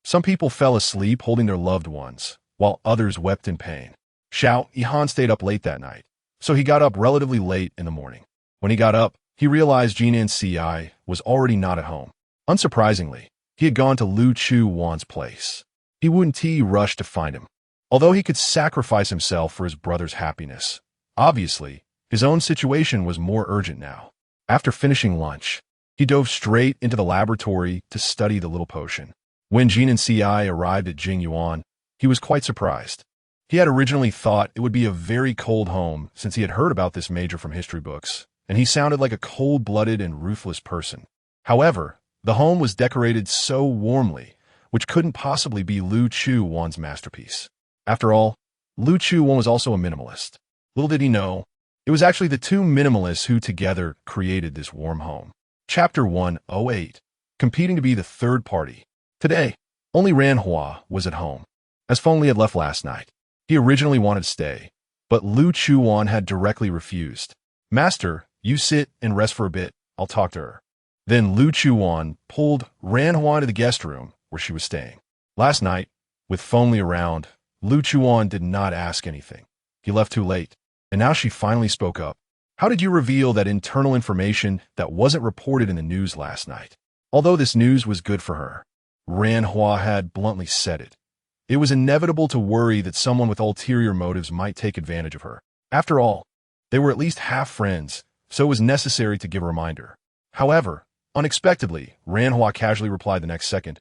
some people fell asleep holding their loved ones, while others wept in pain. Xiao Yihan stayed up late that night, so he got up relatively late in the morning. When he got up, he realized Nian Shengyu was already not at home. Unsurprisingly, he had gone to Lu Chuwan's place. He wouldn't rush to find him. Although he could sacrifice himself for his brother's happiness, obviously, his own situation was more urgent now. After finishing lunch, he dove straight into the laboratory to study the little potion. When Nian Shengyu arrived at Jingyuan, he was quite surprised. He had originally thought it would be a very cold home since he had heard about this major from history books, and he sounded like a cold-blooded and ruthless person. However, the home was decorated so warmly, which couldn't possibly be Lu Chuwan's masterpiece. After all, Lu Chuwan was also a minimalist. Little did he know, it was actually the two minimalists who together created this warm home. Chapter 108, competing to be the third party. Today, only Ran Hua was at home. As Feng Li had left last night, he originally wanted to stay, but Lu Chuwan had directly refused. Master, you sit and rest for a bit, I'll talk to her. Then Lu Chuwan pulled Ran Hua into the guest room where she was staying. Last night, with Feng Li around, Lu Chuwan did not ask anything. He left too late, and now she finally spoke up. How did you reveal that internal information that wasn't reported in the news last night? Although this news was good for her, Ran Hua had bluntly said it. It was inevitable to worry that someone with ulterior motives might take advantage of her. After all, they were at least half friends, so it was necessary to give a reminder. However, unexpectedly, Ran Hua casually replied the next second,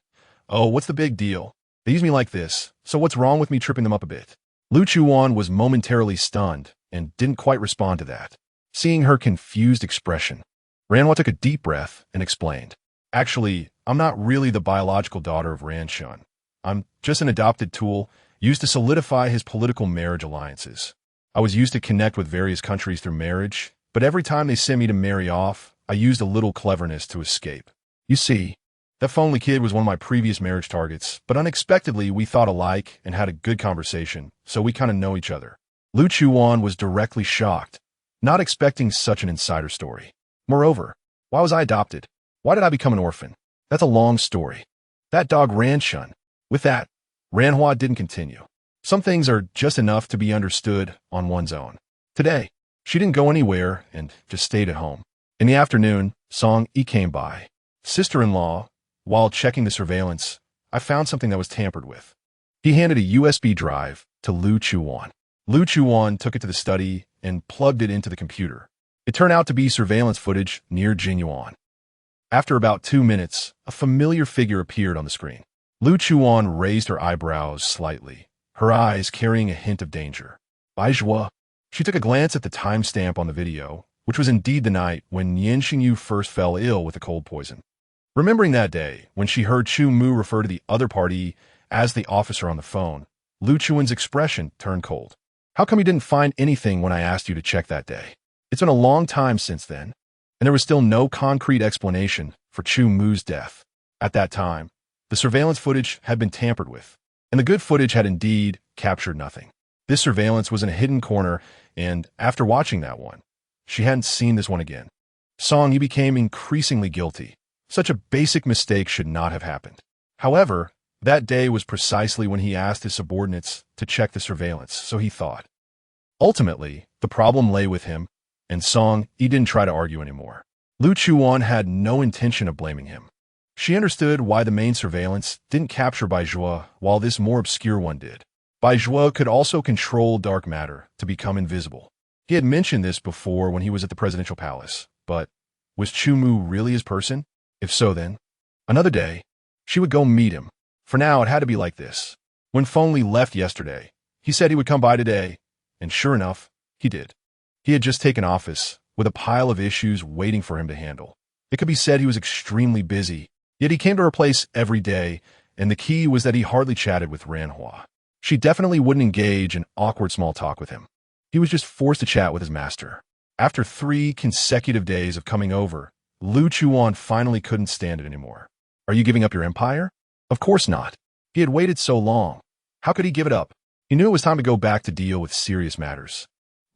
"Oh, what's the big deal? They use me like this, so what's wrong with me tripping them up a bit?" Lu Chuwan was momentarily stunned and didn't quite respond to that. Seeing her confused expression, Ran Hua took a deep breath and explained, "Actually, I'm not really the biological daughter of Ran Shun. I'm just an adopted tool used to solidify his political marriage alliances. I was used to connect with various countries through marriage, but every time they sent me to marry off, I used a little cleverness to escape. You see, that Feng Li kid was one of my previous marriage targets, but unexpectedly we thought alike and had a good conversation, so we kind of know each other." Lu Chuwan was directly shocked, not expecting such an insider story. Moreover, why was I adopted? Why did I become an orphan? That's a long story. That dog Ran Shun. With that, Ran Hua didn't continue. Some things are just enough to be understood on one's own. Today, she didn't go anywhere and just stayed at home. In the afternoon, Song Yi came by. "Sister-in-law, while checking the surveillance, I found something that was tampered with." He handed a USB drive to Lu Chuwan. Lu Chuwan took it to the study and plugged it into the computer. It turned out to be surveillance footage near Jingyuan. After about 2 minutes, a familiar figure appeared on the screen. Lu Chuwan raised her eyebrows slightly, her eyes carrying a hint of danger. Bai Zhuo. She took a glance at the timestamp on the video, which was indeed the night when Nian Shengyu first fell ill with a cold poison. Remembering that day, when she heard Chu Mu refer to the other party as the officer on the phone, Lu Chuan's expression turned cold. "How come you didn't find anything when I asked you to check that day? It's been a long time since then, and there was still no concrete explanation for Chu Mu's death. At that time, the surveillance footage had been tampered with, and the good footage had indeed captured nothing. This surveillance was in a hidden corner, and after watching that one, she hadn't seen this one again. Song Yi became increasingly guilty. Such a basic mistake should not have happened. However, that day was precisely when he asked his subordinates to check the surveillance, so he thought. Ultimately, the problem lay with him, and Song Yi didn't try to argue anymore. Lu Chuwan had no intention of blaming him. She understood why the main surveillance didn't capture Bai Zhuo, while this more obscure one did. Bai Zhuo could also control dark matter to become invisible. He had mentioned this before when he was at the presidential palace, but was Chu Mu really his person? If so, then, another day, she would go meet him. For now, it had to be like this. When Feng Li left yesterday, he said he would come by today, and sure enough, he did. He had just taken office, with a pile of issues waiting for him to handle. It could be said he was extremely busy, yet he came to her place every day, and the key was that he hardly chatted with Ranhua. She definitely wouldn't engage in awkward small talk with him. He was just forced to chat with his master. After 3 consecutive days of coming over, Lu Chuwan finally couldn't stand it anymore. Are you giving up your empire? Of course not. He had waited so long. How could he give it up? He knew it was time to go back to deal with serious matters.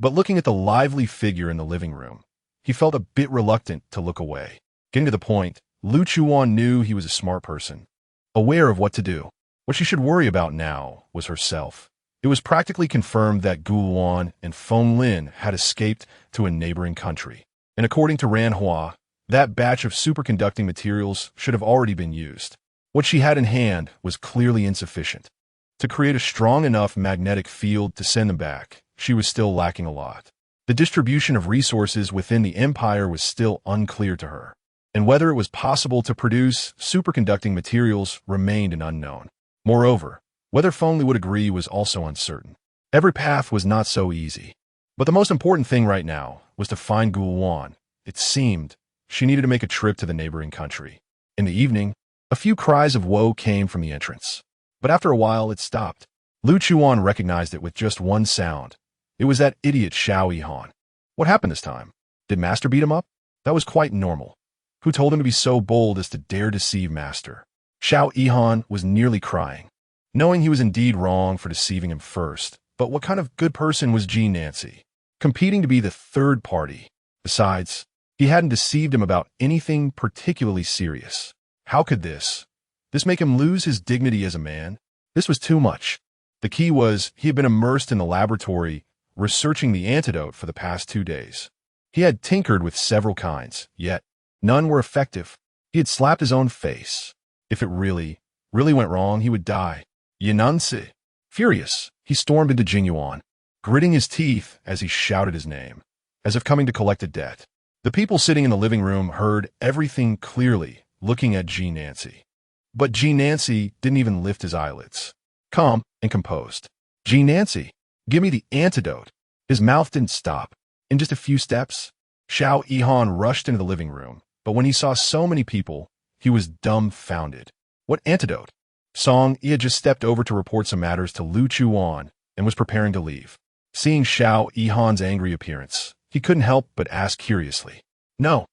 But looking at the lively figure in the living room, he felt a bit reluctant to look away. Getting to the point, Lu Chuwan knew he was a smart person, aware of what to do. What she should worry about now was herself. It was practically confirmed that Guluan and Feng Lin had escaped to a neighboring country. And according to Ranhua, that batch of superconducting materials should have already been used. What she had in hand was clearly insufficient. To create a strong enough magnetic field to send them back, she was still lacking a lot. The distribution of resources within the empire was still unclear to her, and whether it was possible to produce superconducting materials remained an unknown. Moreover, whether Feng Li would agree was also uncertain. Every path was not so easy. But the most important thing right now was to find Guluan. It seemed she needed to make a trip to the neighboring country. In the evening, a few cries of woe came from the entrance. But after a while, it stopped. Lu Chuan recognized it with just one sound. It was that idiot Xiao Yihan. What happened this time? Did Master beat him up? That was quite normal. Who told him to be so bold as to dare deceive Master? Xiao Yihan was nearly crying, knowing he was indeed wrong for deceiving him first. But what kind of good person was Jean Nancy, competing to be the third party? Besides, he hadn't deceived him about anything particularly serious. How could this make him lose his dignity as a man? This was too much. The key was he had been immersed in the laboratory, researching the antidote for the past 2 days. He had tinkered with several kinds, yet none were effective. He had slapped his own face. If it really went wrong, he would die. Yanansi. Furious, he stormed into Jingyuan, gritting his teeth as he shouted his name, as if coming to collect a debt. The people sitting in the living room heard everything clearly, looking at Jean Nancy. But Jean Nancy didn't even lift his eyelids. Calm and composed. Jean Nancy, give me the antidote. His mouth didn't stop. In just a few steps, Xiao Yihan rushed into the living room, but when he saw so many people, he was dumbfounded. What antidote? Song Yi had just stepped over to report some matters to Lu Chuwan and was preparing to leave. Seeing Xiao Yihan's angry appearance, he couldn't help but ask curiously. No,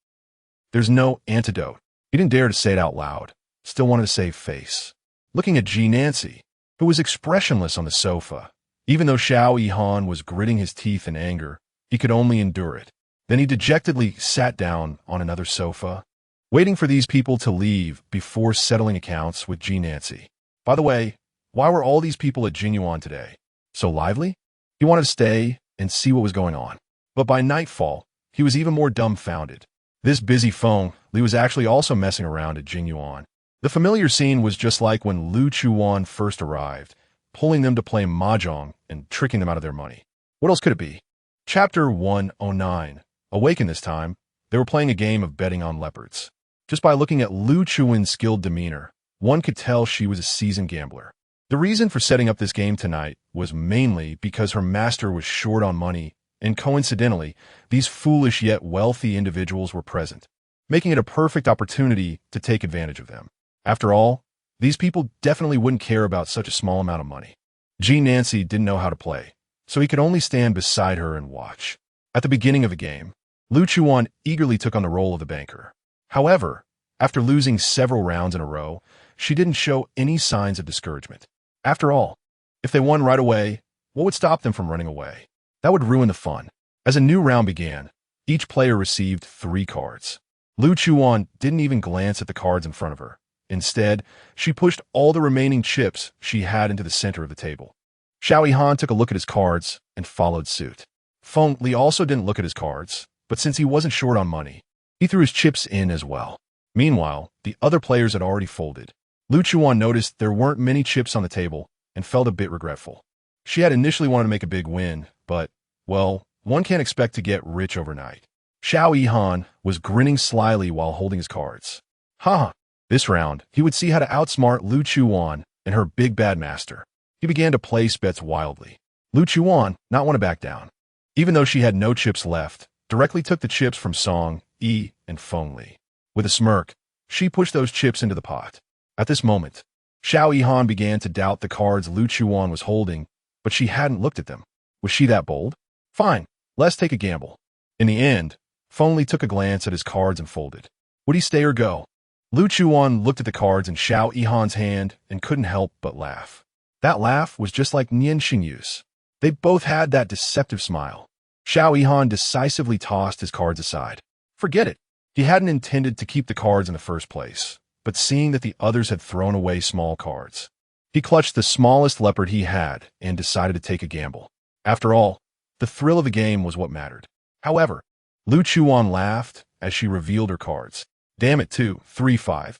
there's no antidote. He didn't dare to say it out loud, still wanted to save face. Looking at Jean Nancy, who was expressionless on the sofa, even though Xiao Yihan was gritting his teeth in anger, he could only endure it. Then he dejectedly sat down on another sofa, waiting for these people to leave before settling accounts with Jean Nancy. By the way, why were all these people at Jingyuan today? So lively? He wanted to stay and see what was going on. But by nightfall, he was even more dumbfounded. This busy Feng Li was actually also messing around at Jingyuan. The familiar scene was just like when Lu Chuwan first arrived, pulling them to play mahjong and tricking them out of their money. What else could it be? Chapter 109. Awakened this time, they were playing a game of betting on leopards. Just by looking at Lu Chuwan's skilled demeanor, one could tell she was a seasoned gambler. The reason for setting up this game tonight was mainly because her master was short on money, and coincidentally, these foolish yet wealthy individuals were present, making it a perfect opportunity to take advantage of them. After all, these people definitely wouldn't care about such a small amount of money. Jean Nancy didn't know how to play, so he could only stand beside her and watch. At the beginning of the game, Lu Chuwan eagerly took on the role of the banker. However, after losing several rounds in a row, she didn't show any signs of discouragement. After all, if they won right away, what would stop them from running away? That would ruin the fun. As a new round began, each player received 3 cards. Lu Chuwan didn't even glance at the cards in front of her. Instead, she pushed all the remaining chips she had into the center of the table. Xiao Yihan took a look at his cards and followed suit. Feng Li also didn't look at his cards, but since he wasn't short on money, he threw his chips in as well. Meanwhile, the other players had already folded. Lu Chuwan noticed there weren't many chips on the table and felt a bit regretful. She had initially wanted to make a big win, but, well, one can't expect to get rich overnight. Xiao Yihan was grinning slyly while holding his cards. Ha! This round, he would see how to outsmart Lu Chuwan and her big bad master. He began to place bets wildly. Lu Chuwan not want to back down. Even though she had no chips left, directly took the chips from Song, Yi, and Feng Li. With a smirk, she pushed those chips into the pot. At this moment, Xiao Yihan began to doubt the cards Lu Chuwan was holding, but she hadn't looked at them. Was she that bold? Fine, let's take a gamble. In the end, Feng Li took a glance at his cards and folded. Would he stay or go? Lu Chuwan looked at the cards in Xiao Yihan's hand and couldn't help but laugh. That laugh was just like Nian Shengyu's. They both had that deceptive smile. Xiao Yihan decisively tossed his cards aside. Forget it. He hadn't intended to keep the cards in the first place, but seeing that the others had thrown away small cards, he clutched the smallest leopard he had and decided to take a gamble. After all, the thrill of the game was what mattered. However, Lu Chuwan laughed as she revealed her cards. Damn it, 2, 3, 5.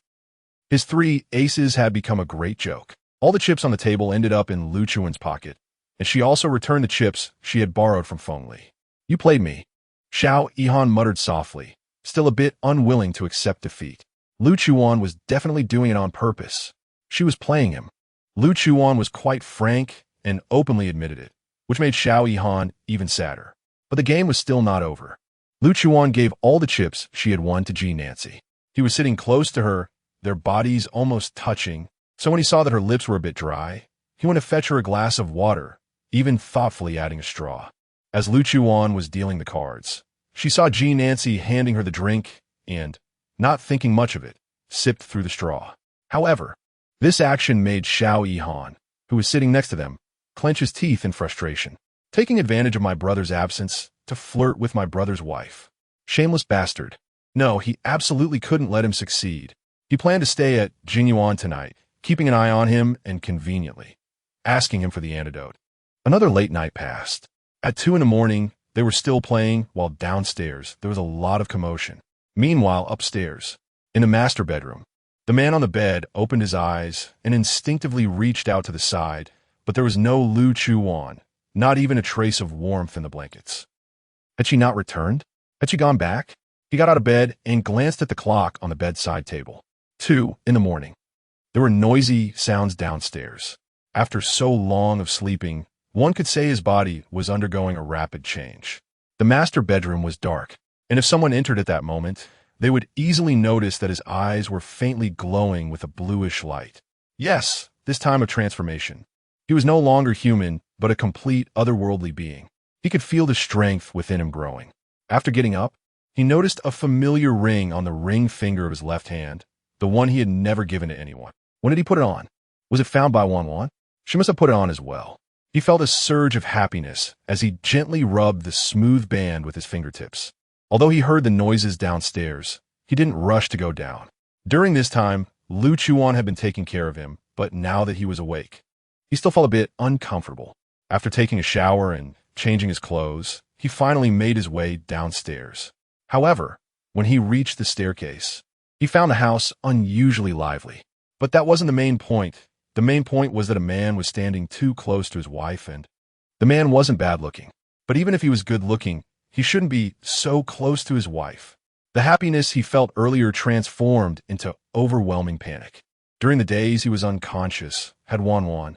His 3 aces had become a great joke. All the chips on the table ended up in Lu Chuwan's pocket, and she also returned the chips she had borrowed from Feng Li. You played me. Xiao Yihan muttered softly, still a bit unwilling to accept defeat. Lu Chuwan was definitely doing it on purpose. She was playing him. Lu Chuwan was quite frank and openly admitted it, which made Xiao Yihan even sadder. But the game was still not over. Lu Chuwan gave all the chips she had won to Ji Nancy. He was sitting close to her, their bodies almost touching, so when he saw that her lips were a bit dry, he went to fetch her a glass of water, even thoughtfully adding a straw. As Lu Chuwan was dealing the cards, she saw Ji Nancy handing her the drink and, not thinking much of it, sipped through the straw. However, this action made Xiao Yihan, who was sitting next to them, clench his teeth in frustration. Taking advantage of my brother's absence to flirt with my brother's wife. Shameless bastard. No, he absolutely couldn't let him succeed. He planned to stay at Jingyuan tonight, keeping an eye on him and conveniently asking him for the antidote. Another late night passed. At 2 in the morning, they were still playing, while downstairs there was a lot of commotion. Meanwhile, upstairs, in the master bedroom, the man on the bed opened his eyes and instinctively reached out to the side, but there was no Lu Chuwan, not even a trace of warmth in the blankets. Had she not returned? Had she gone back? He got out of bed and glanced at the clock on the bedside table. 2 in the morning. There were noisy sounds downstairs. After so long of sleeping, one could say his body was undergoing a rapid change. The master bedroom was dark, and if someone entered at that moment, they would easily notice that his eyes were faintly glowing with a bluish light. Yes, this time of transformation. He was no longer human, but a complete otherworldly being. He could feel the strength within him growing. After getting up, he noticed a familiar ring on the ring finger of his left hand, the one he had never given to anyone. When did he put it on? Was it found by Wan? She must have put it on as well. He felt a surge of happiness as he gently rubbed the smooth band with his fingertips. Although he heard the noises downstairs, he didn't rush to go down. During this time, Lu Chuwan had been taking care of him, but now that he was awake, he still felt a bit uncomfortable. After taking a shower and changing his clothes, he finally made his way downstairs. However, when he reached the staircase, he found the house unusually lively. But that wasn't the main point. The main point was that a man was standing too close to his wife, and the man wasn't bad looking. But even if he was good looking, he shouldn't be so close to his wife. The happiness he felt earlier transformed into overwhelming panic. During the days he was unconscious, had Wan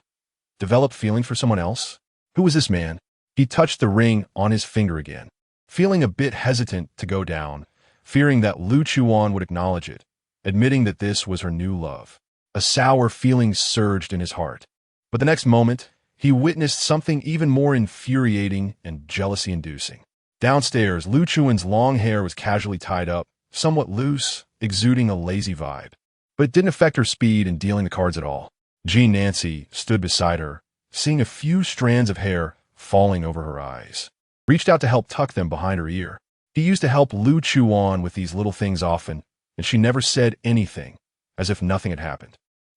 developed feelings for someone else? Who was this man? He touched the ring on his finger again, feeling a bit hesitant to go down, fearing that Lu Chuwan would acknowledge it, admitting that this was her new love. A sour feeling surged in his heart. But the next moment, he witnessed something even more infuriating and jealousy-inducing. Downstairs, Lu Chuan's long hair was casually tied up, somewhat loose, exuding a lazy vibe. But it didn't affect her speed in dealing the cards at all. Ji Nancy stood beside her, seeing a few strands of hair falling over her eyes. Reached out to help tuck them behind her ear. He used to help Lu Chuwan with these little things often, and she never said anything, as if nothing had happened.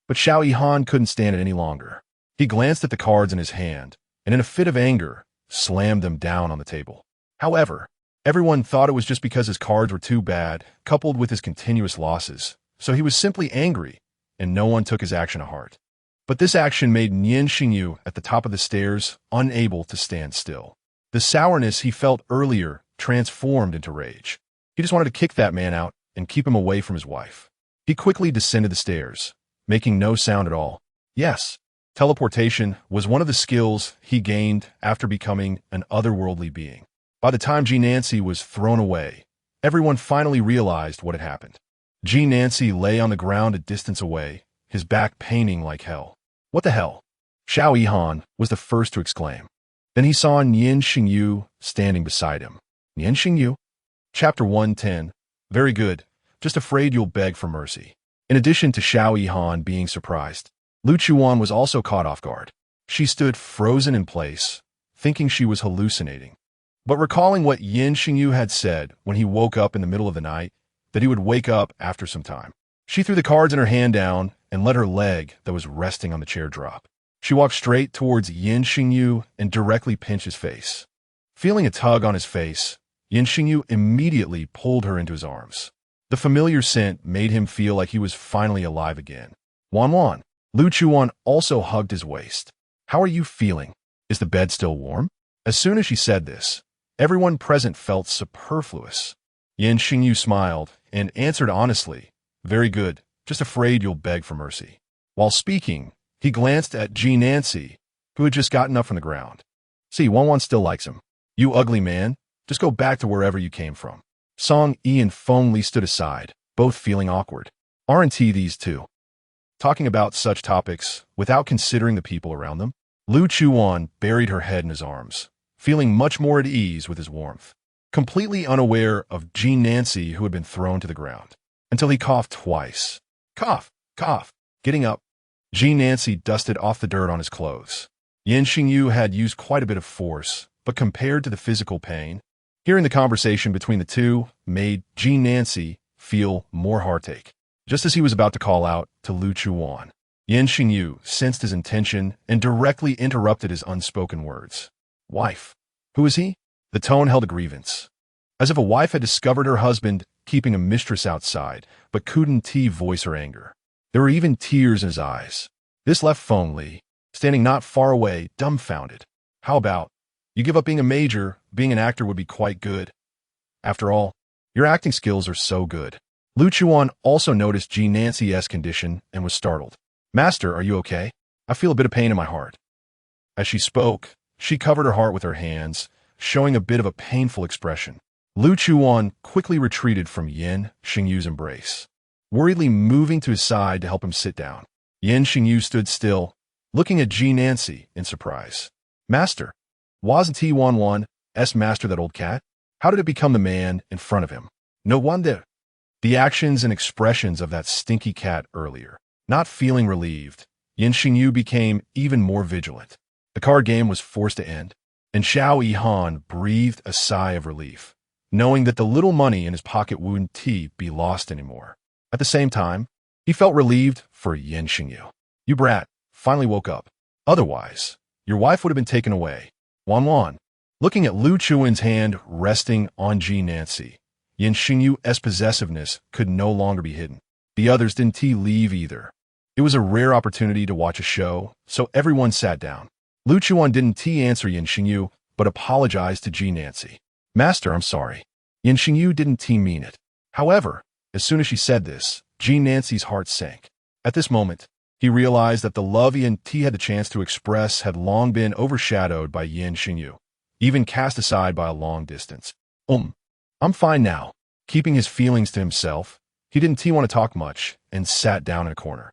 But Xiao Yihan couldn't stand it any longer. He glanced at the cards in his hand, and in a fit of anger, slammed them down on the table. However, everyone thought it was just because his cards were too bad, coupled with his continuous losses, so he was simply angry, and no one took his action to heart. But this action made Nian Shengyu at the top of the stairs unable to stand still. The sourness he felt earlier transformed into rage. He just wanted to kick that man out and keep him away from his wife. He quickly descended the stairs, making no sound at all. Yes, teleportation was one of the skills he gained after becoming an otherworldly being. By the time Ji Nancy was thrown away, everyone finally realized what had happened. Ji Nancy lay on the ground a distance away, his back paining like hell. What the hell? Xiao Yihan was the first to exclaim. Then he saw Nian Shengyu standing beside him. Nian Shengyu? Chapter 110. Very good. Just afraid you'll beg for mercy. In addition to Xiao Yihan being surprised, Lu Chuwan was also caught off guard. She stood frozen in place, thinking she was hallucinating. But recalling what Nian Shengyu had said when he woke up in the middle of the night, that he would wake up after some time, she threw the cards in her hand down and let her leg that was resting on the chair drop. She walked straight towards Nian Shengyu and directly pinched his face. Feeling a tug on his face, Nian Shengyu immediately pulled her into his arms. The familiar scent made him feel like he was finally alive again. Wan. Lu Chuwan also hugged his waist. How are you feeling? Is the bed still warm? As soon as she said this, everyone present felt superfluous. Nian Shengyu smiled and answered honestly, very good, just afraid you'll beg for mercy. While speaking, he glanced at Ji Nancy, who had just gotten up from the ground. See, Wan still likes him. You ugly man, just go back to wherever you came from. Song Yi and Feng Li stood aside, both feeling awkward. Aren't these two talking about such topics without considering the people around them? Lu Chuwan buried her head in his arms, feeling much more at ease with his warmth, completely unaware of Ji Nancy who had been thrown to the ground, until he coughed twice. Cough. Getting up, Ji Nancy dusted off the dirt on his clothes. Nian Shengyu had used quite a bit of force, but compared to the physical pain, hearing the conversation between the two made Ji Nancy feel more heartache. Just as he was about to call out to Lu Chuwan, Nian Shengyu sensed his intention and directly interrupted his unspoken words. Wife. Who is he? The tone held a grievance, as if a wife had discovered her husband keeping a mistress outside, but couldn't voice her anger. There were even tears in his eyes. This left Feng Li, standing not far away, dumbfounded. How about, you give up being a major, being an actor would be quite good. After all, your acting skills are so good. Lu Chuwan also noticed Ji Nancy's condition and was startled. Master, are you okay? I feel a bit of pain in my heart. As she spoke, she covered her heart with her hands, showing a bit of a painful expression. Lu Chuwan quickly retreated from Nian Shengyu's embrace, worriedly moving to his side to help him sit down. Nian Shengyu stood still, looking at Ji Nancy in surprise. Master, wasn't he Wan's master that old cat? How did it become the man in front of him? No wonder. The actions and expressions of that stinky cat earlier. Not feeling relieved, Nian Shengyu became even more vigilant. The card game was forced to end, and Xiao Yihan breathed a sigh of relief, knowing that the little money in his pocket wouldn't be lost anymore. At the same time, he felt relieved for Nian Shengyu. You brat, finally woke up. Otherwise, your wife would have been taken away. Wan. Looking at Lu Chuan's hand resting on Ji Nancy, Nian Shengyu's possessiveness could no longer be hidden. The others didn't leave either. It was a rare opportunity to watch a show, so everyone sat down. Lu Chuwan didn't answer Nian Shengyu, but apologized to Ji Nancy. Master, I'm sorry. Nian Shengyu didn't mean it. However, as soon as she said this, Ji Nancy's heart sank. At this moment, he realized that the love he had the chance to express had long been overshadowed by Nian Shengyu, even cast aside by a long distance. I'm fine now. Keeping his feelings to himself, he didn't want to talk much and sat down in a corner.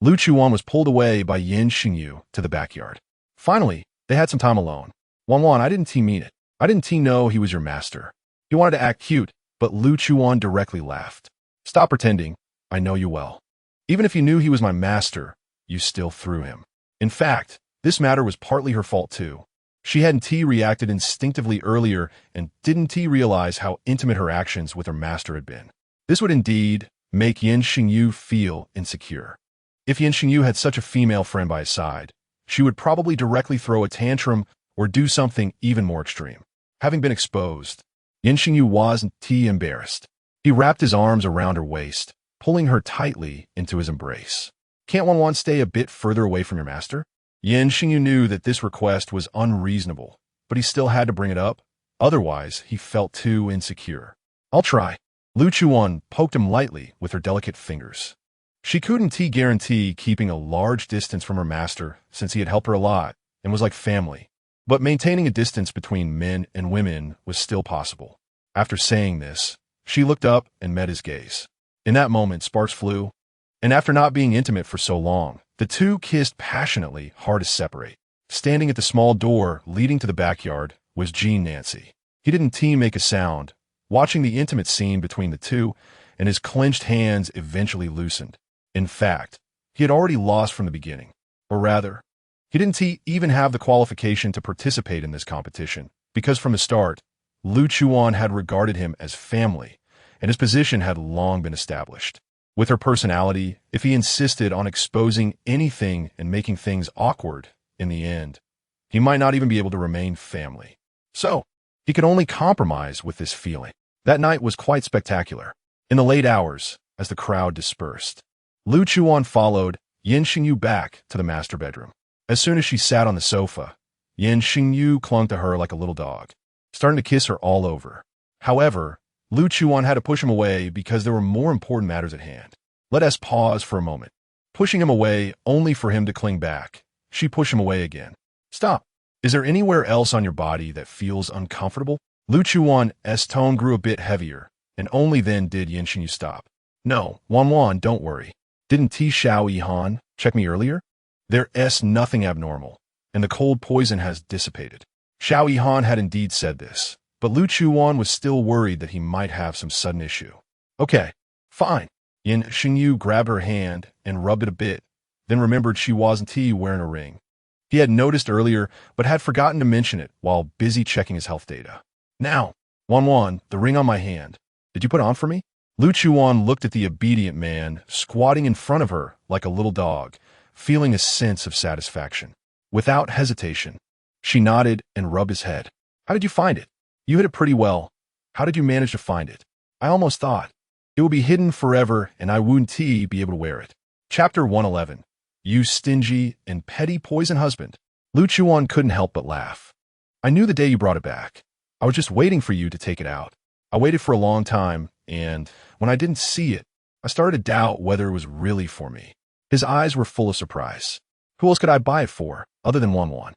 Lu Chuwan was pulled away by Nian Shengyu to the backyard. Finally, they had some time alone. Wan, I didn't mean it. I didn't know he was your master. He wanted to act cute, but Lu Chuwan directly laughed. Stop pretending. I know you well. Even if you knew he was my master, you still threw him. In fact, this matter was partly her fault too. She hadn't reacted instinctively earlier and didn't realize how intimate her actions with her master had been. This would indeed make Nian Shengyu feel insecure. If Nian Shengyu had such a female friend by his side, she would probably directly throw a tantrum or do something even more extreme. Having been exposed, Nian Shengyu wasn't embarrassed. He wrapped his arms around her waist, pulling her tightly into his embrace. Can't Wan stay a bit further away from your master? Nian Shengyu knew that this request was unreasonable, but he still had to bring it up. Otherwise, he felt too insecure. I'll try. Lu Chuwan poked him lightly with her delicate fingers. She couldn't guarantee keeping a large distance from her master since he had helped her a lot and was like family. But maintaining a distance between men and women was still possible. After saying this, she looked up and met his gaze. In that moment, sparks flew, and after not being intimate for so long, the two kissed passionately, hard to separate. Standing at the small door leading to the backyard was Gene Nancy. He didn't make a sound, watching the intimate scene between the two, and his clenched hands eventually loosened. In fact, he had already lost from the beginning. Or rather, he didn't even have the qualification to participate in this competition, because from the start, Lu Chuwan had regarded him as family, and his position had long been established. With her personality, if he insisted on exposing anything and making things awkward, in the end, he might not even be able to remain family. So, he could only compromise with this feeling. That night was quite spectacular. In the late hours, as the crowd dispersed, Lu Chuwan followed Nian Shengyu back to the master bedroom. As soon as she sat on the sofa, Nian Shengyu clung to her like a little dog, starting to kiss her all over. However, Lu Chuwan had to push him away because there were more important matters at hand. Let us pause for a moment. Pushing him away only for him to cling back, she pushed him away again. Stop. Is there anywhere else on your body that feels uncomfortable? Lu Chuwan's tone grew a bit heavier, and only then did Nian Shengyu stop. No, Wan, don't worry. Didn't Xiao Yihan check me earlier? There's nothing abnormal, and the cold poison has dissipated. Xiao Yihan had indeed said this, but Lu Chuwan was still worried that he might have some sudden issue. Okay, fine. Nian Shengyu grabbed her hand and rubbed it a bit, then remembered she wasn't wearing a ring. He had noticed earlier, but had forgotten to mention it while busy checking his health data. Now, Wan, the ring on my hand. Did you put on for me? Lu Chuwan looked at the obedient man squatting in front of her like a little dog, feeling a sense of satisfaction. Without hesitation, she nodded and rubbed his head. How did you find it? You hid it pretty well. How did you manage to find it? I almost thought it would be hidden forever and I wouldn't be able to wear it. Chapter 111. You stingy and petty poison husband. Lu Chuwan couldn't help but laugh. I knew the day you brought it back. I was just waiting for you to take it out. I waited for a long time, and when I didn't see it, I started to doubt whether it was really for me. His eyes were full of surprise. Who else could I buy it for, other than Wan?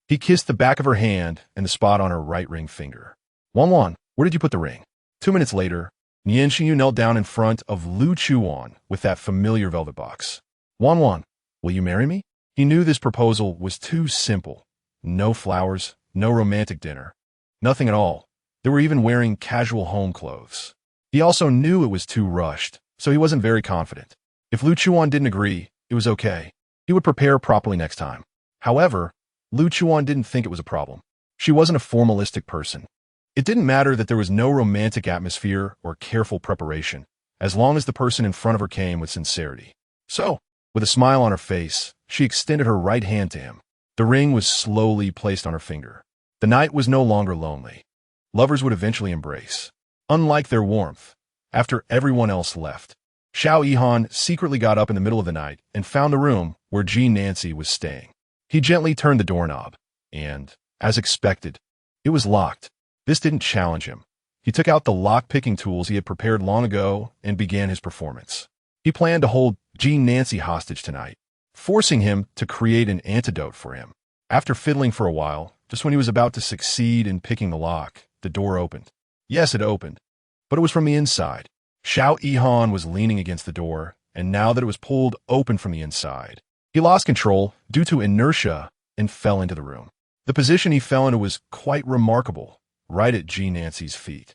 He kissed the back of her hand and the spot on her right ring finger. Wan, where did you put the ring? 2 minutes later, Nian Shengyu knelt down in front of Lu Chuwan with that familiar velvet box. Wan, will you marry me? He knew this proposal was too simple. No flowers, no romantic dinner. Nothing at all. They were even wearing casual home clothes. He also knew it was too rushed, so he wasn't very confident. If Lu Chuwan didn't agree, it was okay. He would prepare properly next time. However, Lu Chuwan didn't think it was a problem. She wasn't a formalistic person. It didn't matter that there was no romantic atmosphere or careful preparation, as long as the person in front of her came with sincerity. So, with a smile on her face, she extended her right hand to him. The ring was slowly placed on her finger. The night was no longer lonely. Lovers would eventually embrace. Unlike their warmth, after everyone else left, Xiao Yihan secretly got up in the middle of the night and found the room where Gene Nancy was staying. He gently turned the doorknob, and, as expected, it was locked. This didn't challenge him. He took out the lock-picking tools he had prepared long ago and began his performance. He planned to hold Gene Nancy hostage tonight, forcing him to create an antidote for him. After fiddling for a while, just when he was about to succeed in picking the lock, the door opened. Yes, it opened, but it was from the inside. Xiao Yihan was leaning against the door, and now that it was pulled open from the inside, he lost control due to inertia and fell into the room. The position he fell into was quite remarkable, right at Gene Nancy's feet.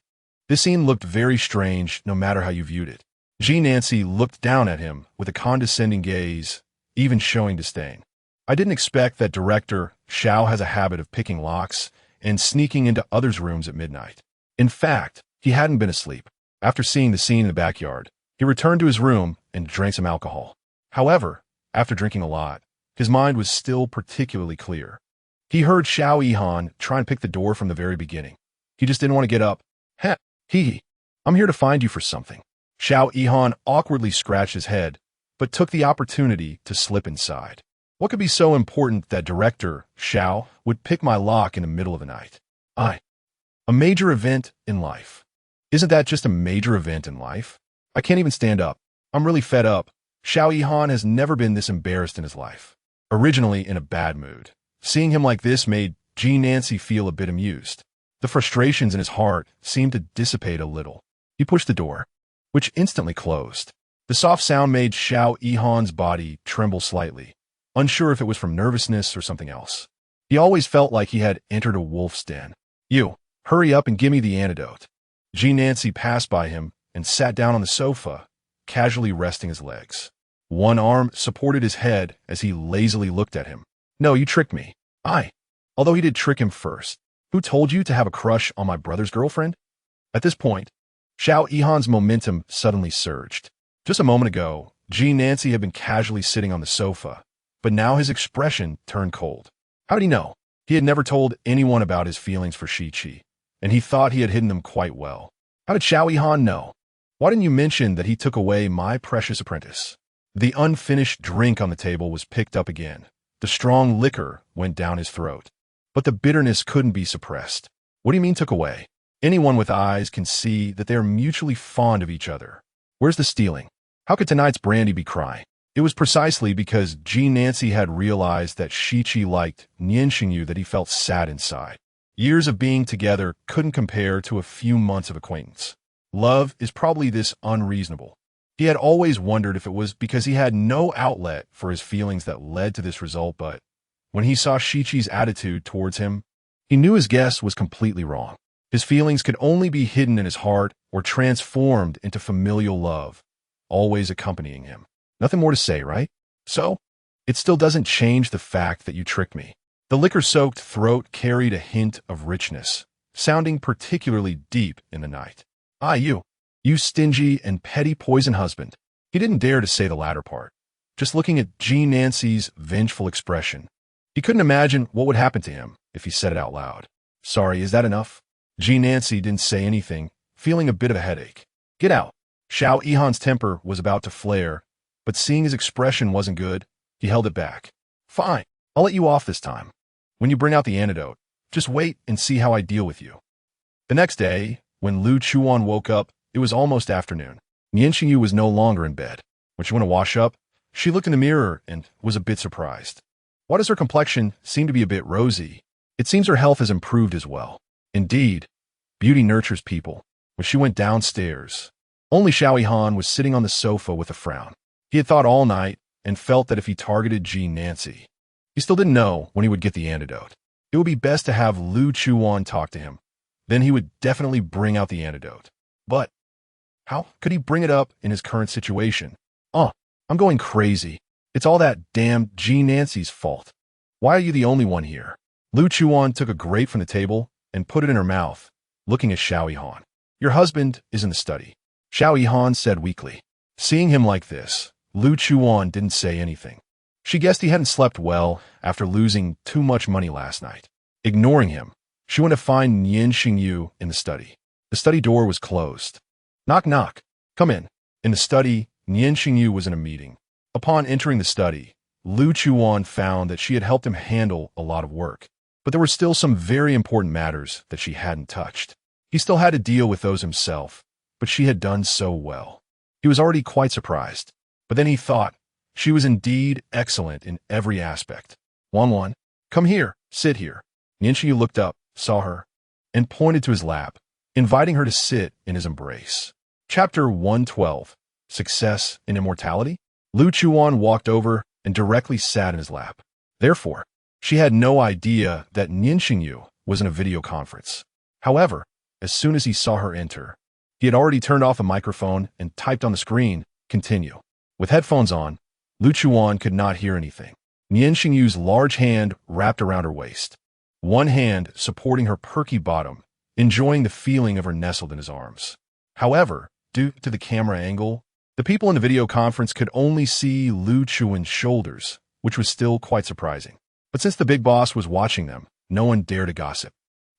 This scene looked very strange no matter how you viewed it. Gene Nancy looked down at him with a condescending gaze, even showing disdain. I didn't expect that director Xiao has a habit of picking locks and sneaking into others' rooms at midnight. In fact, he hadn't been asleep. After seeing the scene in the backyard, he returned to his room and drank some alcohol. However, after drinking a lot, his mind was still particularly clear. He heard Xiao Yihan try and pick the door from the very beginning. He just didn't want to get up. I'm here to find you for something. Xiao Yihan awkwardly scratched his head, but took the opportunity to slip inside. What could be so important that director Xiao would pick my lock in the middle of the night? A major event in life. Isn't that just a major event in life? I can't even stand up. I'm really fed up. Xiao Yihan has never been this embarrassed in his life. Originally in a bad mood, seeing him like this made Nancy feel a bit amused. The frustrations in his heart seemed to dissipate a little. He pushed the door, which instantly closed. The soft sound made Xiao Yihan's body tremble slightly, unsure if it was from nervousness or something else. He always felt like he had entered a wolf's den. "You, hurry up and give me the antidote." Nancy passed by him and sat down on the sofa, casually resting his legs. One arm supported his head as he lazily looked at him. "No, you tricked me." Although he did trick him first. "Who told you to have a crush on my brother's girlfriend?" At this point, Xiao Yihan's momentum suddenly surged. Just a moment ago, Nancy had been casually sitting on the sofa, but now his expression turned cold. How did he know? He had never told anyone about his feelings for Shichi, and he thought he had hidden them quite well. How did Xiao Yihan know? "Why didn't you mention that he took away my precious apprentice?" The unfinished drink on the table was picked up again. The strong liquor went down his throat. But the bitterness couldn't be suppressed. "What do you mean took away?" Anyone with eyes can see that they are mutually fond of each other. Where's the stealing? How could tonight's brandy be crying? It was precisely because Nancy had realized that Shichi liked Nian Shengyu that he felt sad inside. Years of being together couldn't compare to a few months of acquaintance. Love is probably this unreasonable. He had always wondered if it was because he had no outlet for his feelings that led to this result, but when he saw Shichi's attitude towards him, he knew his guess was completely wrong. His feelings could only be hidden in his heart or transformed into familial love, always accompanying him. Nothing more to say, right? So, it still doesn't change the fact that you tricked me. The liquor-soaked throat carried a hint of richness, sounding particularly deep in the night. You stingy and petty poison husband." He didn't dare to say the latter part. Just looking at Nancy's vengeful expression, he couldn't imagine what would happen to him if he said it out loud. "Sorry, is that enough?" Nancy didn't say anything, feeling a bit of a headache. "Get out." Xiao Yihan's temper was about to flare, but seeing his expression wasn't good, he held it back. "Fine, I'll let you off this time. When you bring out the antidote, just wait and see how I deal with you." The next day, when Lu Chuwan woke up, it was almost afternoon. Nian Shengyu was no longer in bed. When she went to wash up, she looked in the mirror and was a bit surprised. Why does her complexion seem to be a bit rosy? It seems her health has improved as well. Indeed, beauty nurtures people. When she went downstairs, only Xiao Yihan was sitting on the sofa with a frown. He had thought all night and felt that if he targeted Nancy, he still didn't know when he would get the antidote. It would be best to have Lu Chuwan talk to him. Then he would definitely bring out the antidote. But how could he bring it up in his current situation? I'm going crazy. It's all that damn Nancy's fault. Why are you the only one here? Lu Chuwan took a grape from the table and put it in her mouth, looking at Xiao Yihan. "Your husband is in the study," Xiao Yihan said weakly. Seeing him like this, Lu Chuwan didn't say anything. She guessed he hadn't slept well after losing too much money last night. Ignoring him, she went to find Nian Shengyu in the study. The study door was closed. "Knock, knock. Come in." In the study, Nian Shengyu was in a meeting. Upon entering the study, Lu Chuwan found that she had helped him handle a lot of work, but there were still some very important matters that she hadn't touched. He still had to deal with those himself, but she had done so well. He was already quite surprised, but then he thought she was indeed excellent in every aspect. Wan, come here, sit here." Nian Shengyu looked up, saw her, and pointed to his lap, inviting her to sit in his embrace. Chapter 112, Success in Immortality? Lu Chuwan walked over and directly sat in his lap. Therefore, she had no idea that Nian Shengyu was in a video conference. However, as soon as he saw her enter, he had already turned off a microphone and typed on the screen, "Continue." With headphones on, Lu Chuwan could not hear anything. Nian Shengyu's large hand wrapped around her waist, one hand supporting her perky bottom, enjoying the feeling of her nestled in his arms. However, due to the camera angle, the people in the video conference could only see Lu Chuwan's shoulders, which was still quite surprising. But since the big boss was watching them, no one dared to gossip.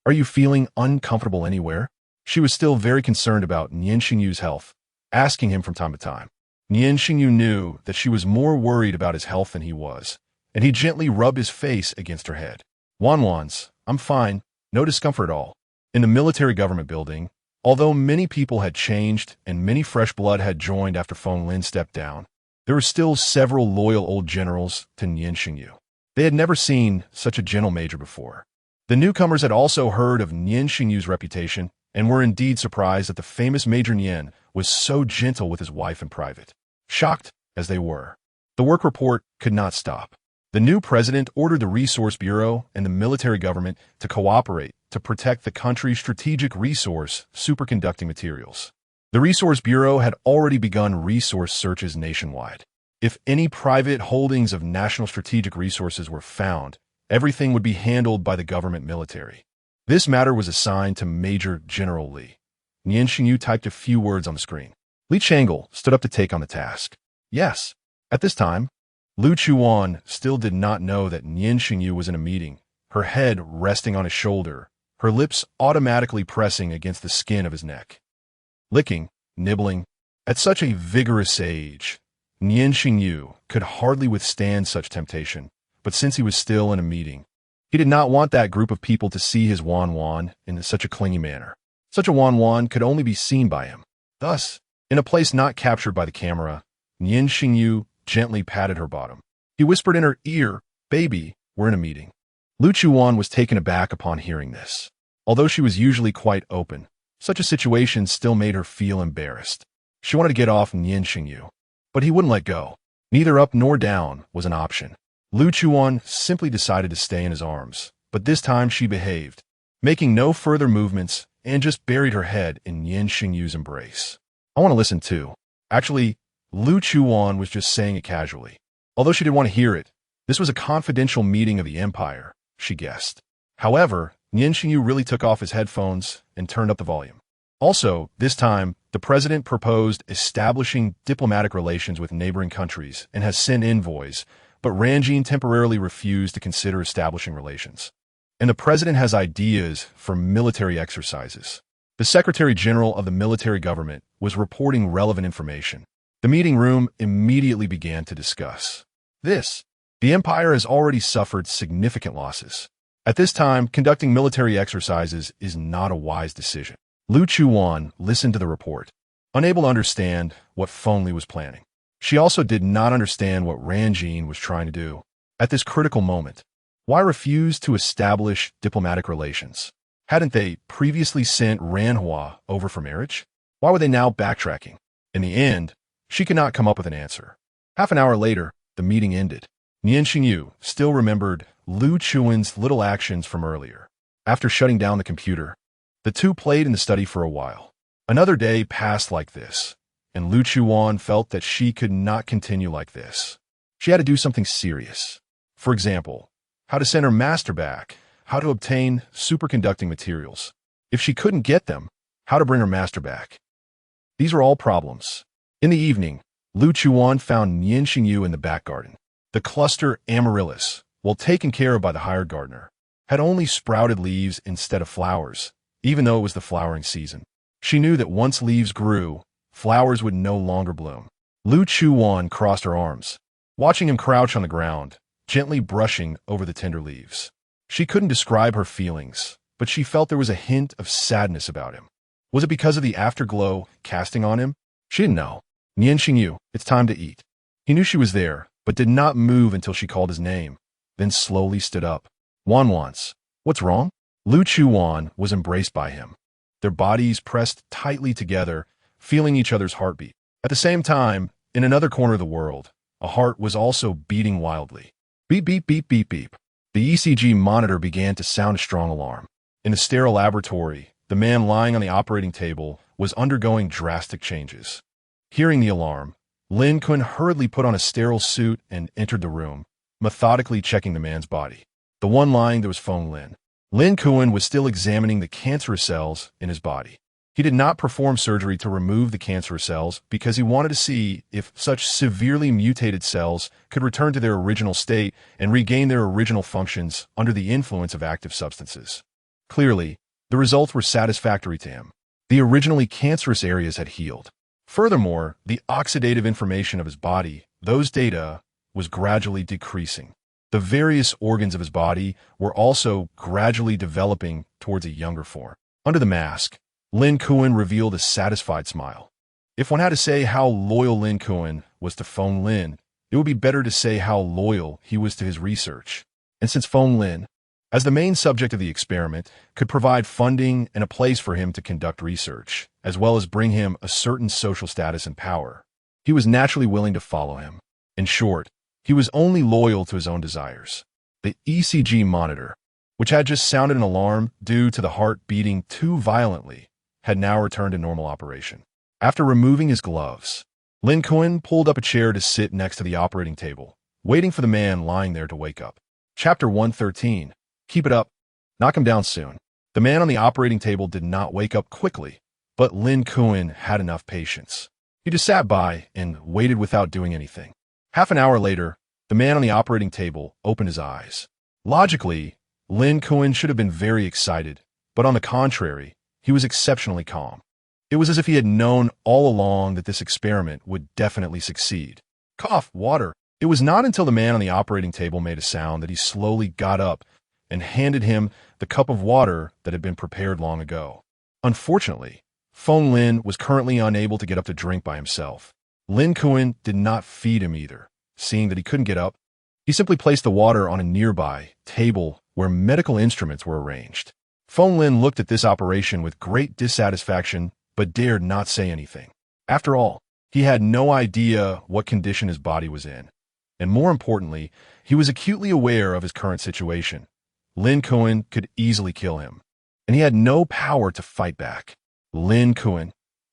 "Are you feeling uncomfortable anywhere?" She was still very concerned about Nian Shengyu's health, asking him from time to time. Nian Shengyu knew that she was more worried about his health than he was, and he gently rubbed his face against her head. "Wan's, I'm fine, no discomfort at all." In the military government building, although many people had changed and many fresh blood had joined after Feng Lin stepped down, there were still several loyal old generals to Nian Shengyu. They had never seen such a gentle major before. The newcomers had also heard of Nian Shengyu's reputation and were indeed surprised that the famous Major Nian was so gentle with his wife in private. Shocked as they were, the work report could not stop. The new president ordered the Resource Bureau and the military government to cooperate to protect the country's strategic resource, superconducting materials. The Resource Bureau had already begun resource searches nationwide. If any private holdings of national strategic resources were found, everything would be handled by the government military. This matter was assigned to Major General Li. Nian Shengyu typed a few words on the screen. Li Chang'e stood up to take on the task. Yes. At this time, Lu Chuwan still did not know that Nian Shengyu was in a meeting, her head resting on his shoulder, her lips automatically pressing against the skin of his neck. Licking, nibbling. At such a vigorous age, Nian Shengyu could hardly withstand such temptation, but since he was still in a meeting, he did not want that group of people to see his Wan in such a clingy manner. Such a Wan could only be seen by him. Thus, in a place not captured by the camera, Nian Shengyu gently patted her bottom. He whispered in her ear, "Baby, we're in a meeting." Lu Chuwan was taken aback upon hearing this. Although she was usually quite open, such a situation still made her feel embarrassed. She wanted to get off Nian Shengyu, but he wouldn't let go. Neither up nor down was an option. Lu Chuwan simply decided to stay in his arms, but this time she behaved, making no further movements and just buried her head in Nian Shengyu's embrace. "I want to listen too." Actually, Lu Chuwan was just saying it casually. Although she didn't want to hear it, this was a confidential meeting of the empire, she guessed. However, Nian Shengyu really took off his headphones and turned up the volume. Also, this time, the president proposed establishing diplomatic relations with neighboring countries and has sent envoys, but Ranjin temporarily refused to consider establishing relations. And the president has ideas for military exercises. The Secretary General of the military government was reporting relevant information. The meeting room immediately began to discuss this. The empire has already suffered significant losses. At this time, conducting military exercises is not a wise decision. Lu Chuwan listened to the report, unable to understand what Li was planning. She also did not understand what Ranjin was trying to do. At this critical moment, why refuse to establish diplomatic relations? Hadn't they previously sent Ranhua over for marriage? Why were they now backtracking? In the end, she could not come up with an answer. Half an hour later, the meeting ended. Nian Shengyu still remembered Lu Chuwan's little actions from earlier. After shutting down the computer, the two played in the study for a while. Another day passed like this, and Lu Chuwan felt that she could not continue like this. She had to do something serious. For example, how to send her master back, how to obtain superconducting materials. If she couldn't get them, how to bring her master back. These were all problems. In the evening, Lu Chuwan found Nian Shengyu in the back garden. The cluster amaryllis, while taken care of by the hired gardener, had only sprouted leaves instead of flowers, even though it was the flowering season. She knew that once leaves grew, flowers would no longer bloom. Lu Chuwan crossed her arms, watching him crouch on the ground, gently brushing over the tender leaves. She couldn't describe her feelings, but she felt there was a hint of sadness about him. Was it because of the afterglow casting on him? She didn't know. "Nian Shengyu, it's time to eat." He knew she was there, but did not move until she called his name, then slowly stood up. "Wants. What's wrong?" Lu Chuwan was embraced by him, their bodies pressed tightly together, feeling each other's heartbeat. At the same time, in another corner of the world, a heart was also beating wildly. Beep, beep, beep, beep, beep. The ECG monitor began to sound a strong alarm. In the sterile laboratory, the man lying on the operating table was undergoing drastic changes. Hearing the alarm, Lin Kun hurriedly put on a sterile suit and entered the room, methodically checking the man's body. The one lying there was Lin. Lin Kun was still examining the cancerous cells in his body. He did not perform surgery to remove the cancerous cells because he wanted to see if such severely mutated cells could return to their original state and regain their original functions under the influence of active substances. Clearly, the results were satisfactory to him. The originally cancerous areas had healed. Furthermore, the oxidative information of his body, those data, was gradually decreasing. The various organs of his body were also gradually developing towards a younger form. Under the mask, Lin Kun revealed a satisfied smile. If one had to say how loyal Lin Kun was to Lin, it would be better to say how loyal he was to his research. And since Lin as the main subject of the experiment could provide funding and a place for him to conduct research, as well as bring him a certain social status and power. He was naturally willing to follow him. In short, he was only loyal to his own desires. The ECG monitor, which had just sounded an alarm due to the heart beating too violently, had now returned to normal operation. After removing his gloves, Lin Chuwan pulled up a chair to sit next to the operating table, waiting for the man lying there to wake up. Chapter 113. Keep it up. Knock him down soon. The man on the operating table did not wake up quickly, but Lin Chuwan had enough patience. He just sat by and waited without doing anything. Half an hour later, the man on the operating table opened his eyes. Logically, Lin Chuwan should have been very excited, but on the contrary, he was exceptionally calm. It was as if he had known all along that this experiment would definitely succeed. Cough, water. It was not until the man on the operating table made a sound that he slowly got up and handed him the cup of water that had been prepared long ago. Unfortunately, Feng Lin was currently unable to get up to drink by himself. Lin Chuwan did not feed him either. Seeing that he couldn't get up, he simply placed the water on a nearby table where medical instruments were arranged. Feng Lin looked at this operation with great dissatisfaction but dared not say anything. After all, he had no idea what condition his body was in. And more importantly, he was acutely aware of his current situation. Lin Chuwan could easily kill him, and he had no power to fight back. Lin Chuwan,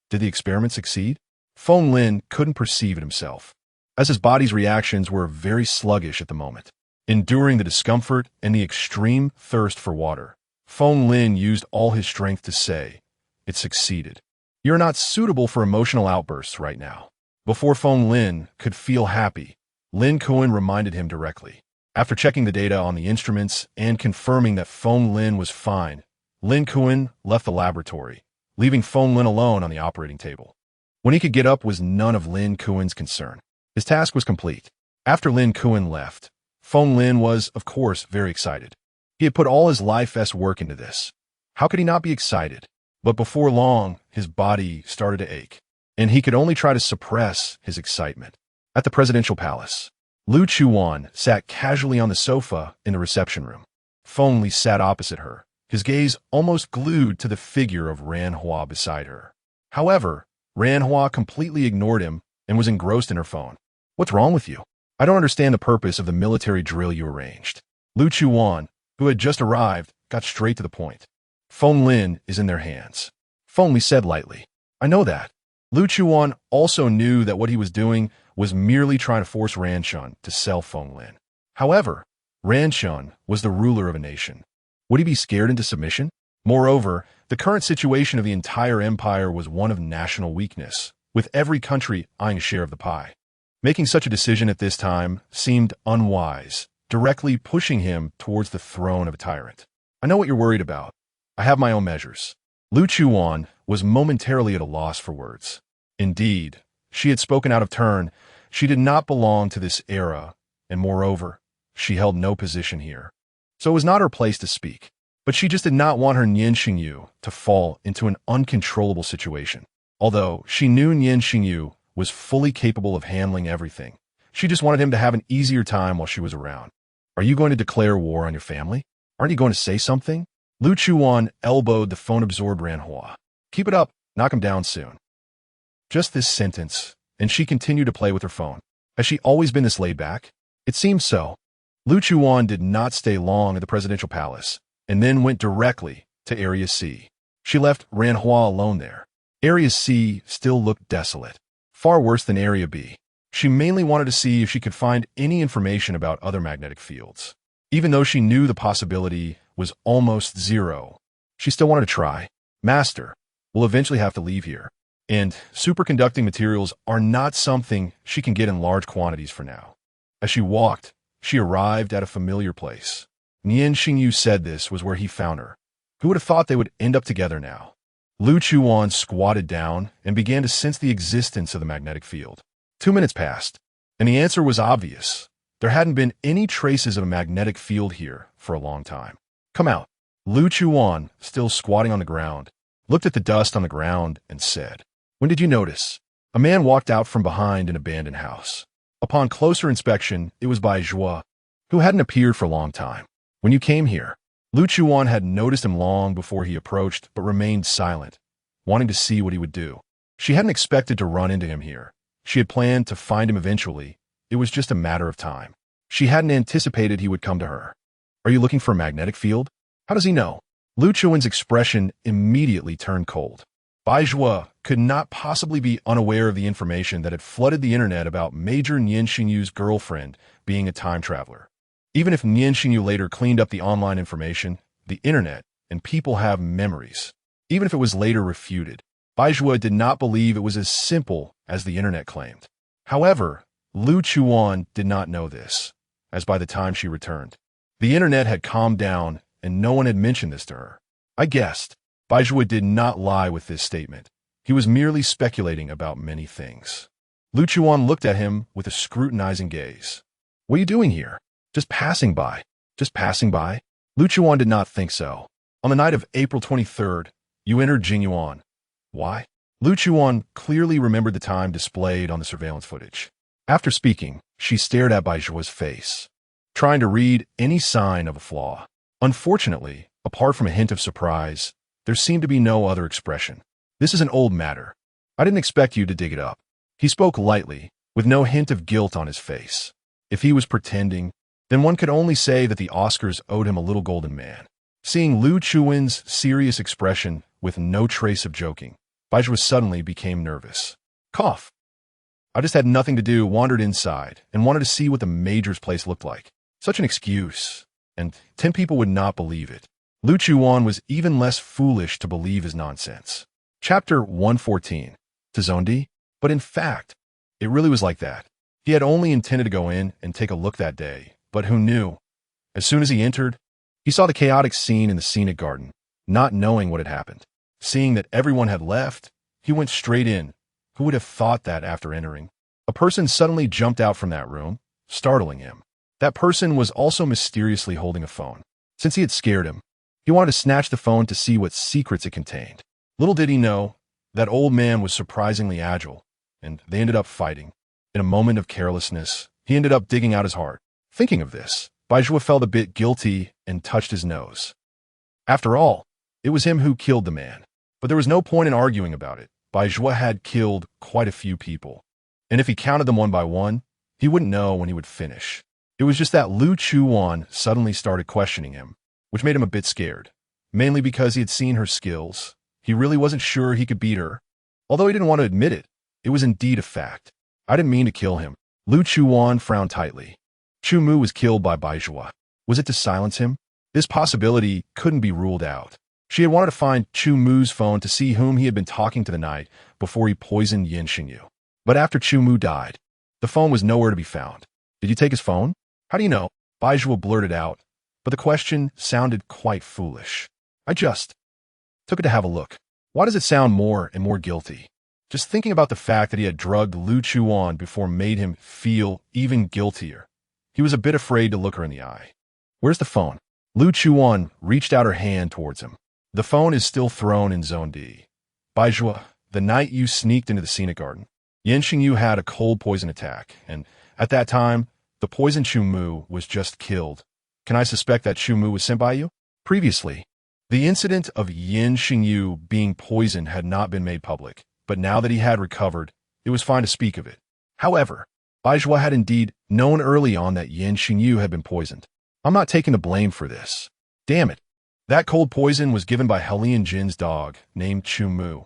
did the experiment succeed? Feng Lin couldn't perceive it himself, as his body's reactions were very sluggish at the moment. Enduring the discomfort and the extreme thirst for water, Feng Lin used all his strength to say, "It succeeded. You're not suitable for emotional outbursts right now." Before Feng Lin could feel happy, Lin Chuwan reminded him directly. After checking the data on the instruments and confirming that Feng Lin was fine, Lin Chuwan left the laboratory, leaving Feng Lin alone on the operating table. When he could get up was none of Lin Chuwan's concern. His task was complete. After Lin Chuwan left, Feng Lin was, of course, very excited. He had put all his life's work into this. How could he not be excited? But before long, his body started to ache, and he could only try to suppress his excitement. At the presidential palace, Lu Chuwan sat casually on the sofa in the reception room. Feng Li sat opposite her, his gaze almost glued to the figure of Ran Hua beside her. However, Ran Hua completely ignored him and was engrossed in her phone. "What's wrong with you? I don't understand the purpose of the military drill you arranged." Lu Chuwan, who had just arrived, got straight to the point. "Feng Lin is in their hands," Feng Li said lightly. "I know that." Lu Chuwan also knew that what he was doing was merely trying to force Ranshun to sell Feng Lin. However, Ranshun was the ruler of a nation. Would he be scared into submission? Moreover, the current situation of the entire empire was one of national weakness, with every country eyeing a share of the pie. Making such a decision at this time seemed unwise, directly pushing him towards the throne of a tyrant. "I know what you're worried about. I have my own measures." Lu Chuwan was momentarily at a loss for words. Indeed, she had spoken out of turn. She did not belong to this era, and moreover, she held no position here. So it was not her place to speak. But she just did not want her Nian Shengyu to fall into an uncontrollable situation. Although she knew Nian Shengyu was fully capable of handling everything, she just wanted him to have an easier time while she was around. "Are you going to declare war on your family? Aren't you going to say something?" Lu Chuwan elbowed the phone-absorbed Ran Hua. "Keep it up. Knock him down soon." Just this sentence, and she continued to play with her phone. Has she always been this laid back? It seems so. Lu Chuwan did not stay long at the presidential palace, and then went directly to Area C. She left Ran Hua alone there. Area C still looked desolate, far worse than Area B. She mainly wanted to see if she could find any information about other magnetic fields. Even though she knew the possibility was almost zero, she still wanted to try. "Master, we'll eventually have to leave here, and superconducting materials are not something she can get in large quantities for now." As she walked, she arrived at a familiar place. Nian Shengyu said this was where he found her. Who would have thought they would end up together now? Lu Chuwan squatted down and began to sense the existence of the magnetic field. 2 minutes passed, and the answer was obvious. There hadn't been any traces of a magnetic field here for a long time. "Come out." Lu Chuwan, still squatting on the ground, looked at the dust on the ground and said, "When did you notice?" A man walked out from behind an abandoned house. Upon closer inspection, it was Bai Zhua, who hadn't appeared for a long time. "When you came here, Lu Chuwan had noticed him long before he approached, but remained silent, wanting to see what he would do. She hadn't expected to run into him here. She had planned to find him eventually. It was just a matter of time. She hadn't anticipated he would come to her. Are you looking for a magnetic field? How does he know? Lu Chuan's expression immediately turned cold. Bai Zhua could not possibly be unaware of the information that had flooded the internet about Major Nian Shengyu's girlfriend being a time traveler. Even if Nian Shengyu later cleaned up the online information, the internet and people have memories. Even if it was later refuted, Bai Zhua did not believe it was as simple as the internet claimed. However, Lu Chuwan did not know this, as by the time she returned, the internet had calmed down and no one had mentioned this to her. I guessed. Bai Zhua did not lie with this statement. He was merely speculating about many things. Lu Chuwan looked at him with a scrutinizing gaze. What are you doing here? Just passing by. Just passing by? Lu Chuwan did not think so. On the night of April 23rd, you entered Jingyuan. Why? Lu Chuwan clearly remembered the time displayed on the surveillance footage. After speaking, she stared at Bai Zhua's face, trying to read any sign of a flaw. Unfortunately, apart from a hint of surprise, there seemed to be no other expression. This is an old matter. I didn't expect you to dig it up. He spoke lightly, with no hint of guilt on his face. If he was pretending, then one could only say that the Oscars owed him a little golden man. Seeing Lu Chuan's serious expression with no trace of joking, Bai Zhua suddenly became nervous. Cough. I just had nothing to do, wandered inside, and wanted to see what the Major's place looked like. Such an excuse. And 10 people would not believe it. Lu Chuwan was even less foolish to believe his nonsense. Chapter 114. To Zondi? But in fact, it really was like that. He had only intended to go in and take a look that day, but who knew? As soon as he entered, he saw the chaotic scene in the scenic garden, not knowing what had happened. Seeing that everyone had left, he went straight in. Who would have thought that after entering? A person suddenly jumped out from that room, startling him. That person was also mysteriously holding a phone. Since he had scared him, he wanted to snatch the phone to see what secrets it contained. Little did he know, that old man was surprisingly agile, and they ended up fighting. In a moment of carelessness, he ended up digging out his heart. Thinking of this, Bai Zhua felt a bit guilty and touched his nose. After all, it was him who killed the man. But there was no point in arguing about it. Bai Zhua had killed quite a few people, and if he counted them one by one, he wouldn't know when he would finish. It was just that Lu Chuwan suddenly started questioning him, which made him a bit scared, mainly because he had seen her skills. He really wasn't sure he could beat her. Although he didn't want to admit it, it was indeed a fact. I didn't mean to kill him. Lu Chuwan frowned tightly. Chu Mu was killed by Bai Zhua. Was it to silence him? This possibility couldn't be ruled out. She had wanted to find Chu Mu's phone to see whom he had been talking to the night before he poisoned Nian Shengyu. But after Chu Mu died, the phone was nowhere to be found. Did you take his phone? How do you know? Bai Zhua blurted out, but the question sounded quite foolish. I just took it to have a look. Why does it sound more and more guilty? Just thinking about the fact that he had drugged Lu Chuwan before made him feel even guiltier. He was a bit afraid to look her in the eye. Where's the phone? Lu Chuwan reached out her hand towards him. The phone is still thrown in Zone D. Bai Zhua, the night you sneaked into the scenic garden, Nian Shengyu had a cold poison attack, and at that time, the poison Chu Mu was just killed. Can I suspect that Chu Mu was sent by you? Previously, the incident of Nian Shengyu being poisoned had not been made public, but now that he had recovered, it was fine to speak of it. However, Bai Zhua had indeed known early on that Nian Shengyu had been poisoned. I'm not taking the blame for this. Damn it. That cold poison was given by Helian Jin's dog, named Chu Mu.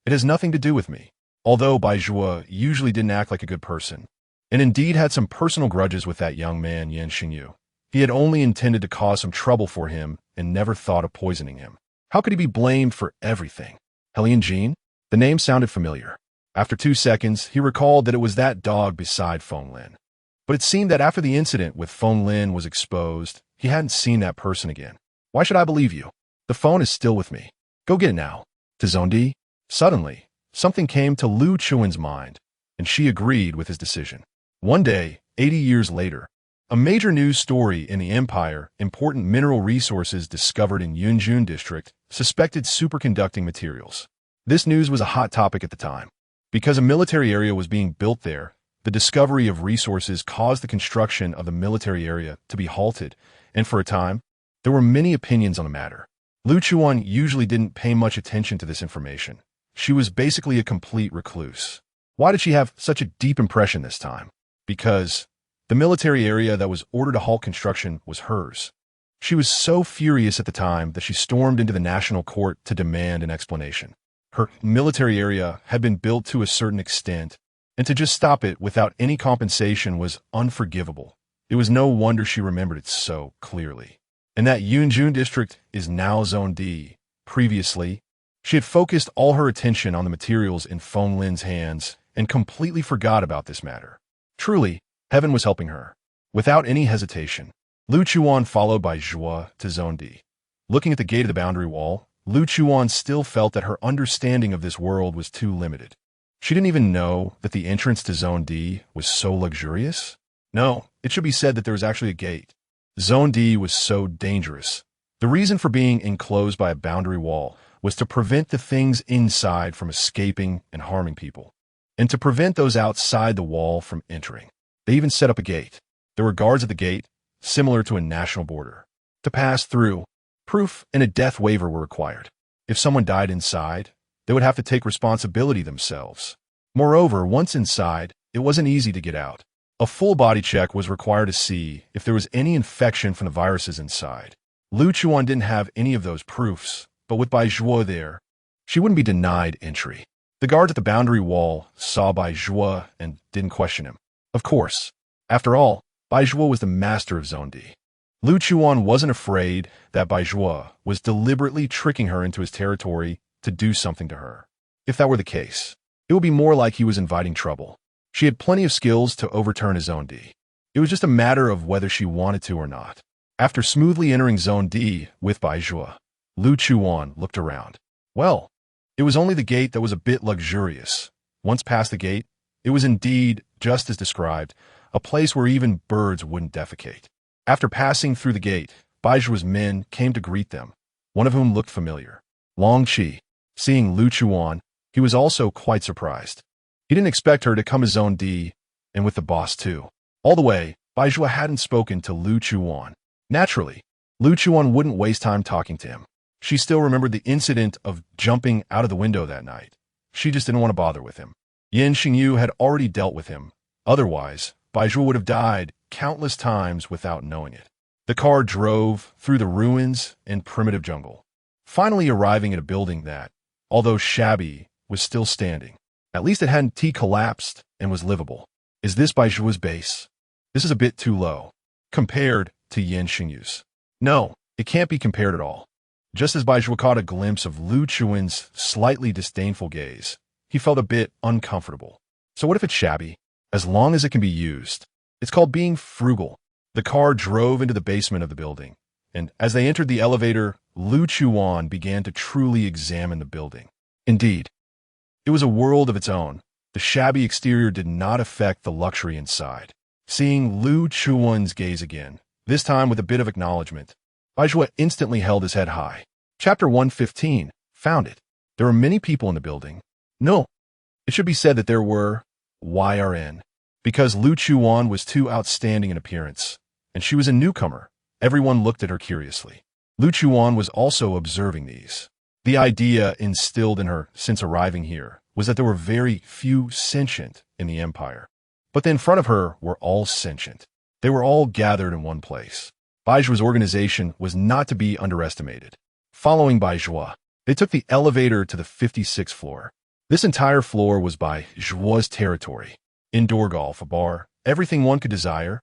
It has nothing to do with me. Although Bai Zhua usually didn't act like a good person, and indeed had some personal grudges with that young man, Nian Shengyu. He had only intended to cause some trouble for him and never thought of poisoning him. How could he be blamed for everything? Helian Jin? The name sounded familiar. After 2 seconds, he recalled that it was that dog beside Feng Lin. But it seemed that after the incident with Feng Lin was exposed, he hadn't seen that person again. Why should I believe you? The phone is still with me. Go get it now. To Zondi? Suddenly, something came to Lu Chuan's mind, and she agreed with his decision. One day, 80 years later, a major news story in the empire, important mineral resources discovered in Yunjun district, suspected superconducting materials. This news was a hot topic at the time. Because a military area was being built there, the discovery of resources caused the construction of the military area to be halted, and for a time, There were many opinions on the matter. Lu Chuwan usually didn't pay much attention to this information. She was basically a complete recluse. Why did she have such a deep impression this time? Because the military area that was ordered to halt construction was hers. She was so furious at the time that she stormed into the National Court to demand an explanation. Her military area had been built to a certain extent, and to just stop it without any compensation was unforgivable. It was no wonder she remembered it so clearly. And that Yunjun district is now Zone D. Previously, she had focused all her attention on the materials in Feng Lin's hands and completely forgot about this matter. Truly, heaven was helping her. Without any hesitation, Lu Chuwan followed by Zhuo to Zone D. Looking at the gate of the boundary wall, Lu Chuwan still felt that her understanding of this world was too limited. She didn't even know that the entrance to Zone D was so luxurious. No, it should be said that there was actually a gate. Zone D was so dangerous. The reason for being enclosed by a boundary wall was to prevent the things inside from escaping and harming people, and to prevent those outside the wall from entering. They even set up a gate. There were guards at the gate, similar to a national border. To pass through, proof and a death waiver were required. If someone died inside, they would have to take responsibility themselves. Moreover, once inside, it wasn't easy to get out. A full body check was required to see if there was any infection from the viruses inside. Lu Chuan didn't have any of those proofs, but with Bai Zhuo there, she wouldn't be denied entry. The guards at the boundary wall saw Bai Zhuo and didn't question him. Of course, after all, Bai Zhuo was the master of Zone D. Lu Chuan wasn't afraid that Bai Zhuo was deliberately tricking her into his territory to do something to her. If that were the case, it would be more like he was inviting trouble. She had plenty of skills to overturn his Zone D. It was just a matter of whether she wanted to or not. After smoothly entering Zone D with Bai Zhuo, Lu Chuan looked around. Well, it was only the gate that was a bit luxurious. Once past the gate, it was indeed, just as described, a place where even birds wouldn't defecate. After passing through the gate, Bai Zhuo's men came to greet them, one of whom looked familiar. Long Qi. Seeing Lu Chuan, he was also quite surprised. He didn't expect her to come to Zone D, and with the boss too. All the way, Bai Zhuo hadn't spoken to Lu Chuan. Naturally, Lu Chuan wouldn't waste time talking to him. She still remembered the incident of jumping out of the window that night. She just didn't want to bother with him. Nian Shengyu had already dealt with him. Otherwise, Bai Zhuo would have died countless times without knowing it. The car drove through the ruins and primitive jungle, finally arriving at a building that, although shabby, was still standing. At least it hadn't collapsed and was livable. Is this Bai Zhuo's base? This is a bit too low, compared to Nian Shengyu's. No, it can't be compared at all. Just as Bai Zhuo caught a glimpse of Lu Chuan's slightly disdainful gaze, he felt a bit uncomfortable. So what if it's shabby? As long as it can be used. It's called being frugal. The car drove into the basement of the building, and as they entered the elevator, Lu Chuan began to truly examine the building. Indeed, it was a world of its own. The shabby exterior did not affect the luxury inside. Seeing Lu Chuan's gaze again, this time with a bit of acknowledgement, Bai Zhuo instantly held his head high. Chapter 115. Found it. There were many people in the building. No, it should be said that there were YRN. Because Lu Chuan was too outstanding in appearance, and she was a newcomer, everyone looked at her curiously. Lu Chuan was also observing these. The idea instilled in her since arriving here was that there were very few sentient in the empire. But in front of her were all sentient. They were all gathered in one place. Bai Zhuo's organization was not to be underestimated. Following Bai Zhuo, they took the elevator to the 56th floor. This entire floor was Bai Zhuo's territory. Indoor golf, a bar, everything one could desire.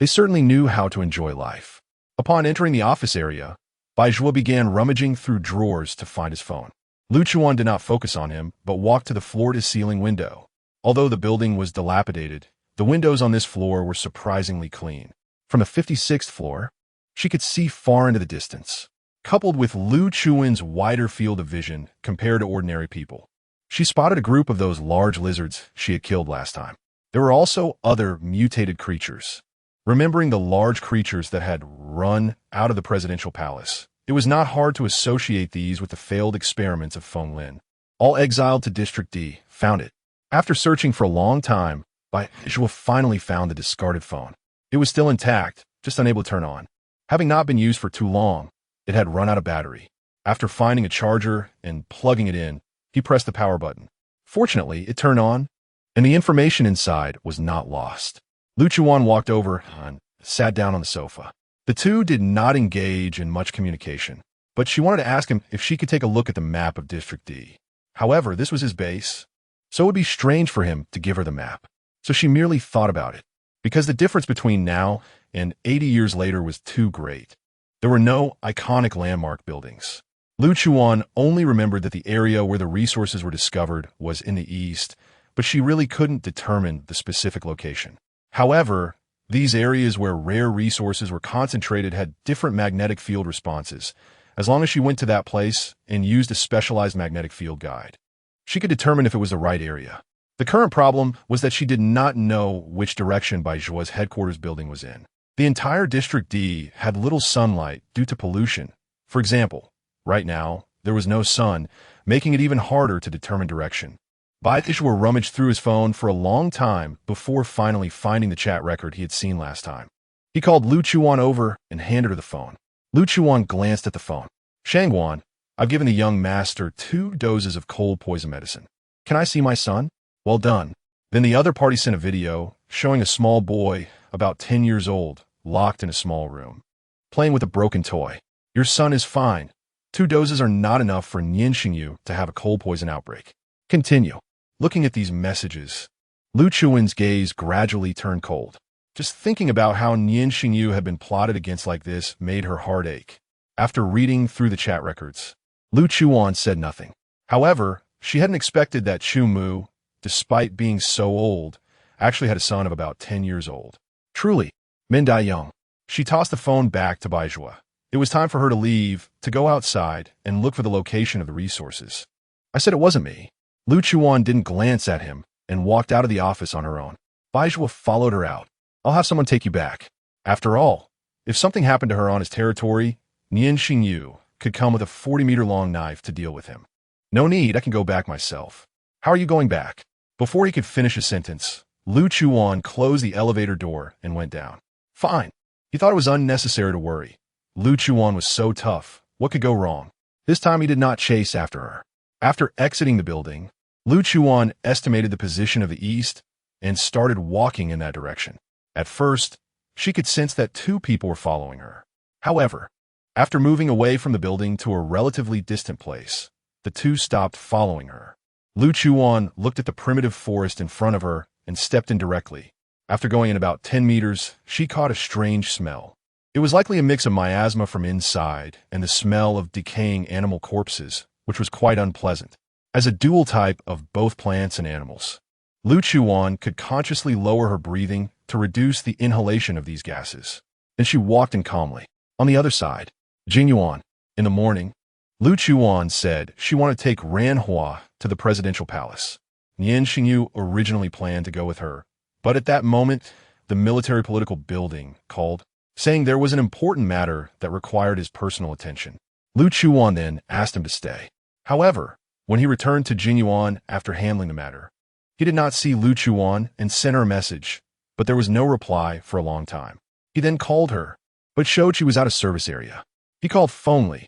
They certainly knew how to enjoy life. Upon entering the office area, Bai Zhuo began rummaging through drawers to find his phone. Lu Chuan did not focus on him, but walked to the floor-to-ceiling window. Although the building was dilapidated, the windows on this floor were surprisingly clean. From the 56th floor, she could see far into the distance. Coupled with Lu Chuan's wider field of vision compared to ordinary people, she spotted a group of those large lizards she had killed last time. There were also other mutated creatures. Remembering the large creatures that had run out of the presidential palace, it was not hard to associate these with the failed experiments of Feng Lin. All exiled to District D, found it. After searching for a long time, Bai Zhuo finally found the discarded phone. It was still intact, just unable to turn on. Having not been used for too long, it had run out of battery. After finding a charger and plugging it in, he pressed the power button. Fortunately, it turned on, and the information inside was not lost. Lu Chuwan walked over and sat down on the sofa. The two did not engage in much communication, but she wanted to ask him if she could take a look at the map of District D. However, this was his base, so it would be strange for him to give her the map. So she merely thought about it, because the difference between now and 80 years later was too great. There were no iconic landmark buildings. Lu Chuwan only remembered that the area where the resources were discovered was in the east, but she really couldn't determine the specific location. However, these areas where rare resources were concentrated had different magnetic field responses, as long as she went to that place and used a specialized magnetic field guide. She could determine if it was the right area. The current problem was that she did not know which direction Baijua's headquarters building was in. The entire District D had little sunlight due to pollution. For example, right now, there was no sun, making it even harder to determine direction. Baijuwa rummaged through his phone for a long time before finally finding the chat record he had seen last time. He called Lu Chuwan over and handed her the phone. Lu Chuwan glanced at the phone. Shangguan, I've given the young master 2 doses of cold poison medicine. Can I see my son? Well done. Then the other party sent a video showing a small boy, about 10 years old, locked in a small room, playing with a broken toy. Your son is fine. 2 doses are not enough for Nian Shengyu to have a cold poison outbreak. Continue. Looking at these messages, Lu Chuan's gaze gradually turned cold. Just thinking about how Nian Shengyu had been plotted against like this made her heart ache. After reading through the chat records, Lu Chuwan said nothing. However, she hadn't expected that Chu Mu, despite being so old, actually had a son of about 10 years old. Truly, Min Dai Young. She tossed the phone back to Baijuwa. It was time for her to leave, to go outside and look for the location of the resources. I said it wasn't me. Lu Chuwan didn't glance at him and walked out of the office on her own. Baijuwa followed her out. I'll have someone take you back. After all, if something happened to her on his territory, Nian Shengyu could come with a 40-meter-long knife to deal with him. No need, I can go back myself. How are you going back? Before he could finish a sentence, Lu Chuwan closed the elevator door and went down. Fine. He thought it was unnecessary to worry. Lu Chuwan was so tough. What could go wrong? This time he did not chase after her. After exiting the building, Lu Chuwan estimated the position of the east and started walking in that direction. At first, she could sense that 2 people were following her. However, after moving away from the building to a relatively distant place, the 2 stopped following her. Lu Chuwan looked at the primitive forest in front of her and stepped in directly. After going in about 10 meters, she caught a strange smell. It was likely a mix of miasma from inside and the smell of decaying animal corpses, which was quite unpleasant. As a dual type of both plants and animals, Lu Chuwan could consciously lower her breathing to reduce the inhalation of these gases. Then she walked in calmly. On the other side, Jingyuan. In the morning, Lu Chuwan said she wanted to take Ranhua to the presidential palace. Nian Shengyu originally planned to go with her, but at that moment, the military-political building called, saying there was an important matter that required his personal attention. Lu Chuwan then asked him to stay. However, when he returned to Jingyuan after handling the matter, he did not see Lu Chuwan and sent her a message, but there was no reply for a long time. He then called her, but showed she was out of service area. He called Fengli.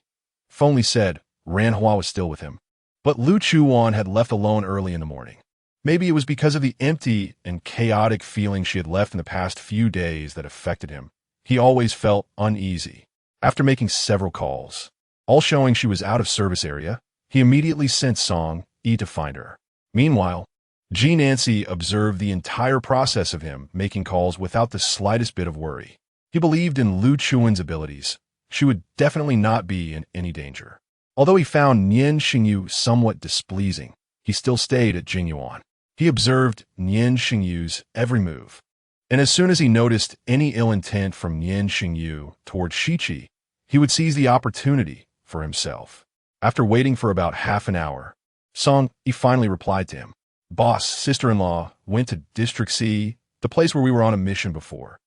Fengli said Ranhua was still with him, but Lu Chuwan had left alone early in the morning. Maybe it was because of the empty and chaotic feeling she had left in the past few days that affected him. He always felt uneasy. After making several calls, all showing she was out of service area, he immediately sent Song Yi to find her. Meanwhile, Ji Nancy observed the entire process of him making calls without the slightest bit of worry. He believed in Lu Chuan's abilities. She would definitely not be in any danger. Although he found Nian Shengyu somewhat displeasing, he still stayed at Jingyuan. He observed Nian Shengyu's every move, and as soon as he noticed any ill intent from Nian Shengyu toward Shichi, he would seize the opportunity for himself. After waiting for about half an hour, Song Yi finally replied to him. Boss, sister-in-law, went to District C, the place where we were on a mission before.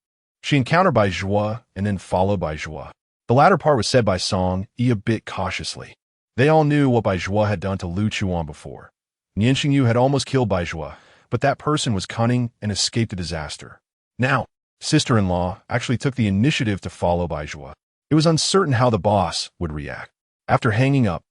She encountered Baijuwa and then followed Baijuwa. The latter part was said by Song Yi a bit cautiously. They all knew what Baijuwa had done to Lu Chuwan before. Nian Shengyu had almost killed Baijuwa, but that person was cunning and escaped a disaster. Now, sister-in-law actually took the initiative to follow Baijuwa. It was uncertain how the boss would react. After hanging up,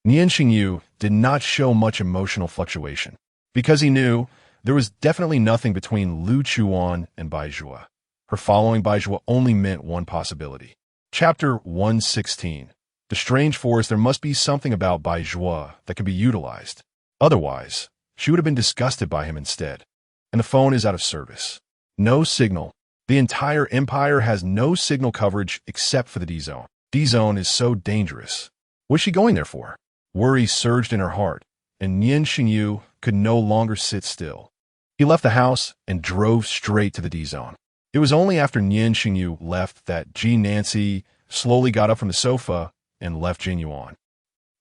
Nian Shengyu did not show much emotional fluctuation, because he knew there was definitely nothing between Lu Chuwan and Baizhua. Her following Baizhua only meant one possibility. Chapter 116. The strange forest. There must be something about Baizhua that could be utilized. Otherwise, she would have been disgusted by him instead. And the phone is out of service. No signal. The entire empire has no signal coverage except for the D-Zone. D-Zone is so dangerous. What is she going there for? Worry surged in her heart, and Nian Shengyu could no longer sit still. He left the house and drove straight to the D-Zone. It was only after Nian Shengyu left that Ji Nancy slowly got up from the sofa and left Jin Yuan.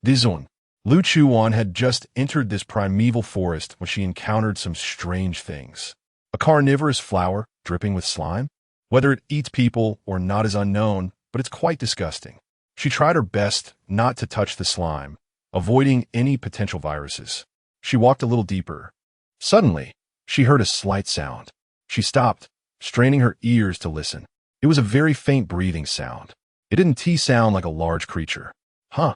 D-Zone. Lu Chuwan had just entered this primeval forest when she encountered some strange things. A carnivorous flower dripping with slime? Whether it eats people or not is unknown, but it's quite disgusting. She tried her best not to touch the slime, avoiding any potential viruses. She walked a little deeper. Suddenly, she heard a slight sound. She stopped, straining her ears to listen. It was a very faint breathing sound. It didn't sound like a large creature. Huh.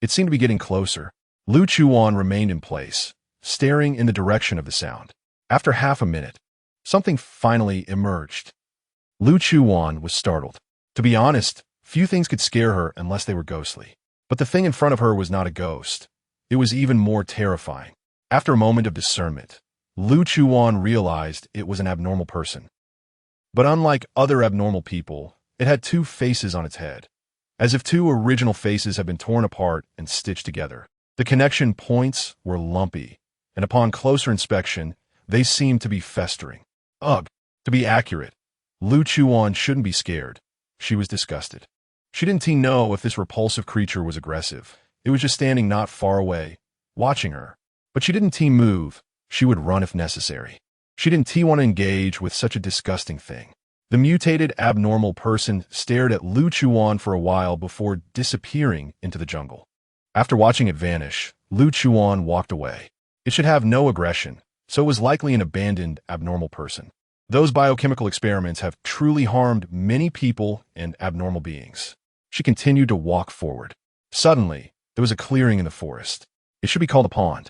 It seemed to be getting closer. Lu Chuwan remained in place, staring in the direction of the sound. After half a minute, something finally emerged. Lu Chuwan was startled. To be honest, few things could scare her unless they were ghostly. But the thing in front of her was not a ghost. It was even more terrifying. After a moment of discernment, Lu Chuwan realized it was an abnormal person. But unlike other abnormal people, it had two faces on its head, as if two original faces had been torn apart and stitched together. The connection points were lumpy, and upon closer inspection, they seemed to be festering. Ugh! To be accurate, Lu Chuwan shouldn't be scared. She was disgusted. She didn't know if this repulsive creature was aggressive. It was just standing not far away, watching her. But she didn't move. She would run if necessary. She didn't want to engage with such a disgusting thing. The mutated abnormal person stared at Lu Chuwan for a while before disappearing into the jungle. After watching it vanish, Lu Chuwan walked away. It should have no aggression, so it was likely an abandoned abnormal person. Those biochemical experiments have truly harmed many people and abnormal beings. She continued to walk forward. Suddenly, there was a clearing in the forest. It should be called a pond.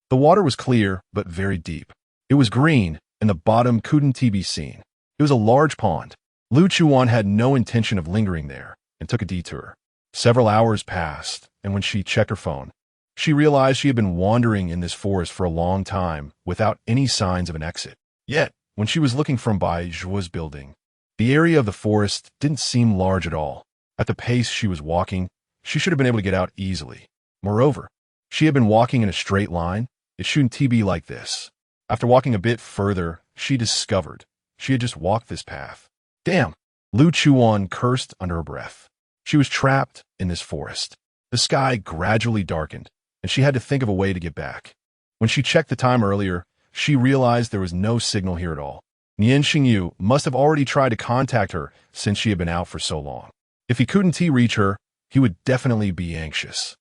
The water was clear, but very deep. It was green, and the bottom couldn't be seen. It was a large pond. Lu Chuwan had no intention of lingering there and took a detour. Several hours passed, and when she checked her phone, she realized she had been wandering in this forest for a long time without any signs of an exit. Yet, when she was looking from Baijua's building, the area of the forest didn't seem large at all. At the pace she was walking, she should have been able to get out easily. Moreover, she had been walking in a straight line. It shouldn't be like this. After walking a bit further, she discovered she had just walked this path. Damn! Lu Chuwan cursed under her breath. She was trapped in this forest. The sky gradually darkened, and she had to think of a way to get back. When she checked the time earlier, she realized there was no signal here at all. Nian Shengyu must have already tried to contact her since she had been out for so long. If he couldn't reach her, he would definitely be anxious.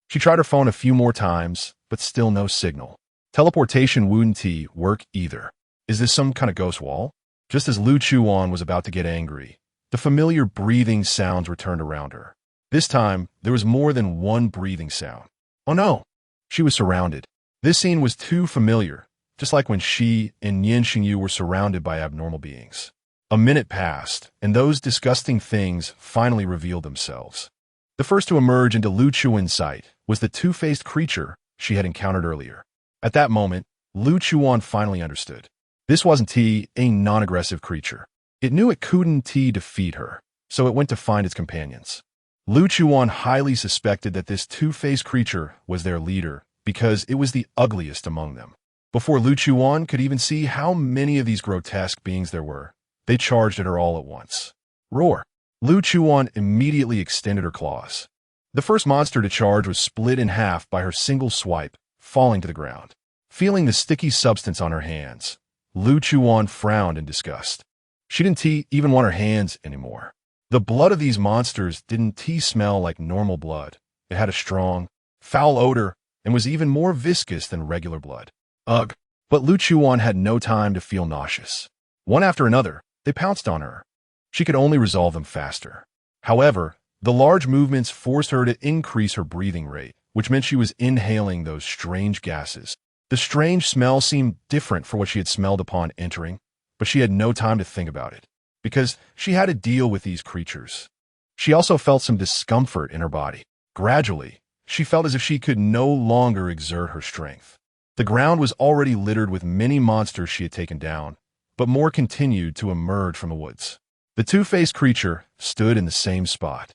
She tried her phone a few more times, but still no signal. Teleportation wouldn't work either. Is this some kind of ghost wall? Just as Lu Chuwan was about to get angry, the familiar breathing sounds returned around her. This time, there was more than one breathing sound. Oh no! She was surrounded. This scene was too familiar, just like when she and Nian Shengyu were surrounded by abnormal beings. A minute passed, and those disgusting things finally revealed themselves. The first to emerge into Lu Chuwan's sight was the two-faced creature she had encountered earlier. At that moment, Lu Chuwan finally understood. This wasn't a non-aggressive creature. It knew it couldn't defeat her, so it went to find its companions. Lu Chuwan highly suspected that this two-faced creature was their leader because it was the ugliest among them. Before Lu Chuwan could even see how many of these grotesque beings there were, they charged at her all at once. Roar! Lu Chuwan immediately extended her claws. The first monster to charge was split in half by her single swipe, falling to the ground. Feeling the sticky substance on her hands, Lu Chuwan frowned in disgust. She didn't even want her hands anymore. The blood of these monsters didn't smell like normal blood. It had a strong, foul odor and was even more viscous than regular blood. Ugh! But Lu Chuwan had no time to feel nauseous. One after another, they pounced on her. She could only resolve them faster. However, the large movements forced her to increase her breathing rate, which meant she was inhaling those strange gases. The strange smell seemed different for what she had smelled upon entering, but she had no time to think about it, because she had to deal with these creatures. She also felt some discomfort in her body. Gradually, she felt as if she could no longer exert her strength. The ground was already littered with many monsters she had taken down, but more continued to emerge from the woods. The two-faced creature stood in the same spot,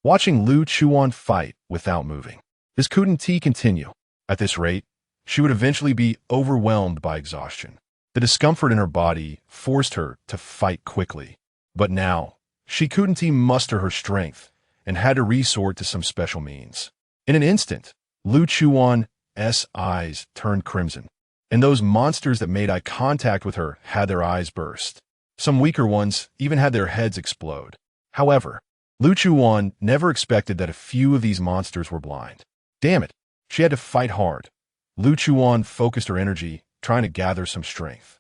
watching Lu Chuwan fight without moving. This couldn't continue. At this rate, she would eventually be overwhelmed by exhaustion. The discomfort in her body forced her to fight quickly. But now, she couldn't muster her strength and had to resort to some special means. In an instant, Lu Chuwan's eyes turned crimson, and those monsters that made eye contact with her had their eyes burst. Some weaker ones even had their heads explode. However, Lu Chuwan never expected that a few of these monsters were blind. Damn it, she had to fight hard. Lu Chuwan focused her energy, trying to gather some strength.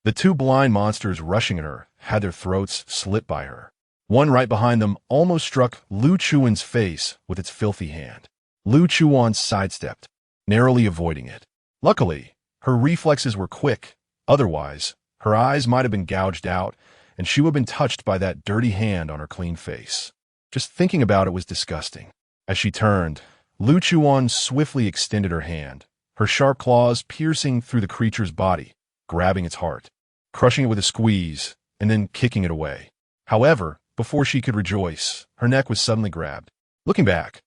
The two blind monsters rushing at her had their throats slit by her. One right behind them almost struck Lu Chuwan's face with its filthy hand. Lu Chuwan sidestepped, narrowly avoiding it. Luckily, her reflexes were quick. Otherwise, her eyes might have been gouged out, and she would have been touched by that dirty hand on her clean face. Just thinking about it was disgusting. As she turned, Lu Chuwan swiftly extended her hand, her sharp claws piercing through the creature's body, grabbing its heart, crushing it with a squeeze, and then kicking it away. However, before she could rejoice, her neck was suddenly grabbed. Looking back,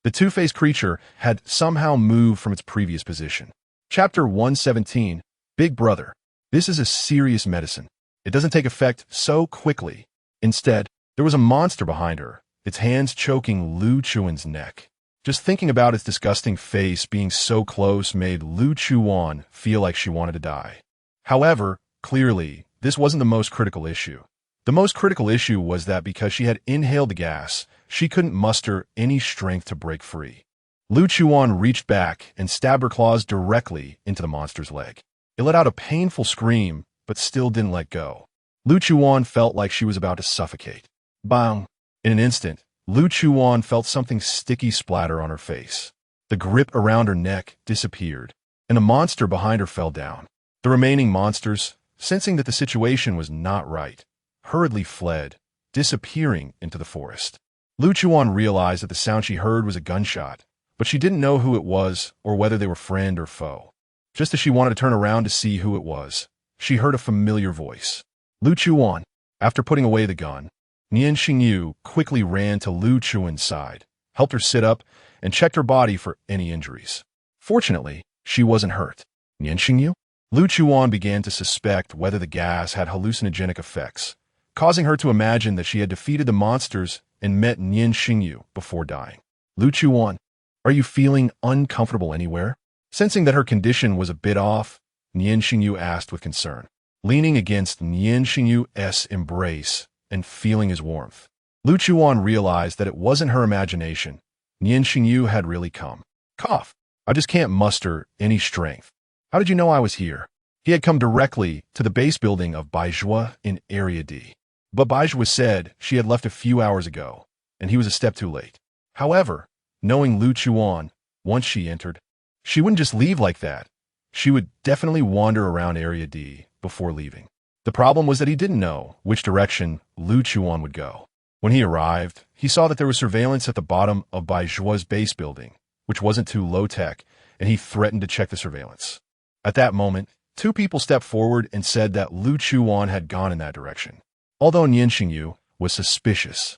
the two-faced creature had somehow moved from its previous position. Chapter 117, Big Brother. This is a serious medicine. It doesn't take effect so quickly. Instead, there was a monster behind her, its hands choking Lu Chuwan's neck. Just thinking about its disgusting face being so close made Lu Chuwan feel like she wanted to die. However, clearly, this wasn't the most critical issue. The most critical issue was that because she had inhaled the gas, she couldn't muster any strength to break free. Lu Chuwan reached back and stabbed her claws directly into the monster's leg. It let out a painful scream, but still didn't let go. Lu Chuwan felt like she was about to suffocate. Bang! In an instant, Lu Chuwan felt something sticky splatter on her face. The grip around her neck disappeared, and the monster behind her fell down. The remaining monsters, sensing that the situation was not right, hurriedly fled, disappearing into the forest. Lu Chuwan realized that the sound she heard was a gunshot, but she didn't know who it was or whether they were friend or foe. Just as she wanted to turn around to see who it was, she heard a familiar voice. Lu Chuwan. After putting away the gun, Nian Shengyu quickly ran to Lu Chuwan's side, helped her sit up, and checked her body for any injuries. Fortunately, she wasn't hurt. Nian Shengyu? Lu Chuwan began to suspect whether the gas had hallucinogenic effects, causing her to imagine that she had defeated the monsters and met Nian Shengyu before dying. Lu Chuwan, are you feeling uncomfortable anywhere? Sensing that her condition was a bit off, Nian Shengyu asked with concern. Leaning against Nian Shengyu's embrace and feeling his warmth, Lu Chuwan realized that it wasn't her imagination. Nian Shengyu had really come. Cough. I just can't muster any strength. How did you know I was here? He had come directly to the base building of Baizhua in Area D. But Baizhua said she had left a few hours ago, and he was a step too late. However, knowing Lu Chuwan, once she entered, she wouldn't just leave like that. She would definitely wander around Area D before leaving. The problem was that he didn't know which direction Lu Chuwan would go. When he arrived, he saw that there was surveillance at the bottom of Baizhua's base building, which wasn't too low-tech, and he threatened to check the surveillance. At that moment, two people stepped forward and said that Lu Chuwan had gone in that direction, although Nian Shengyu was suspicious.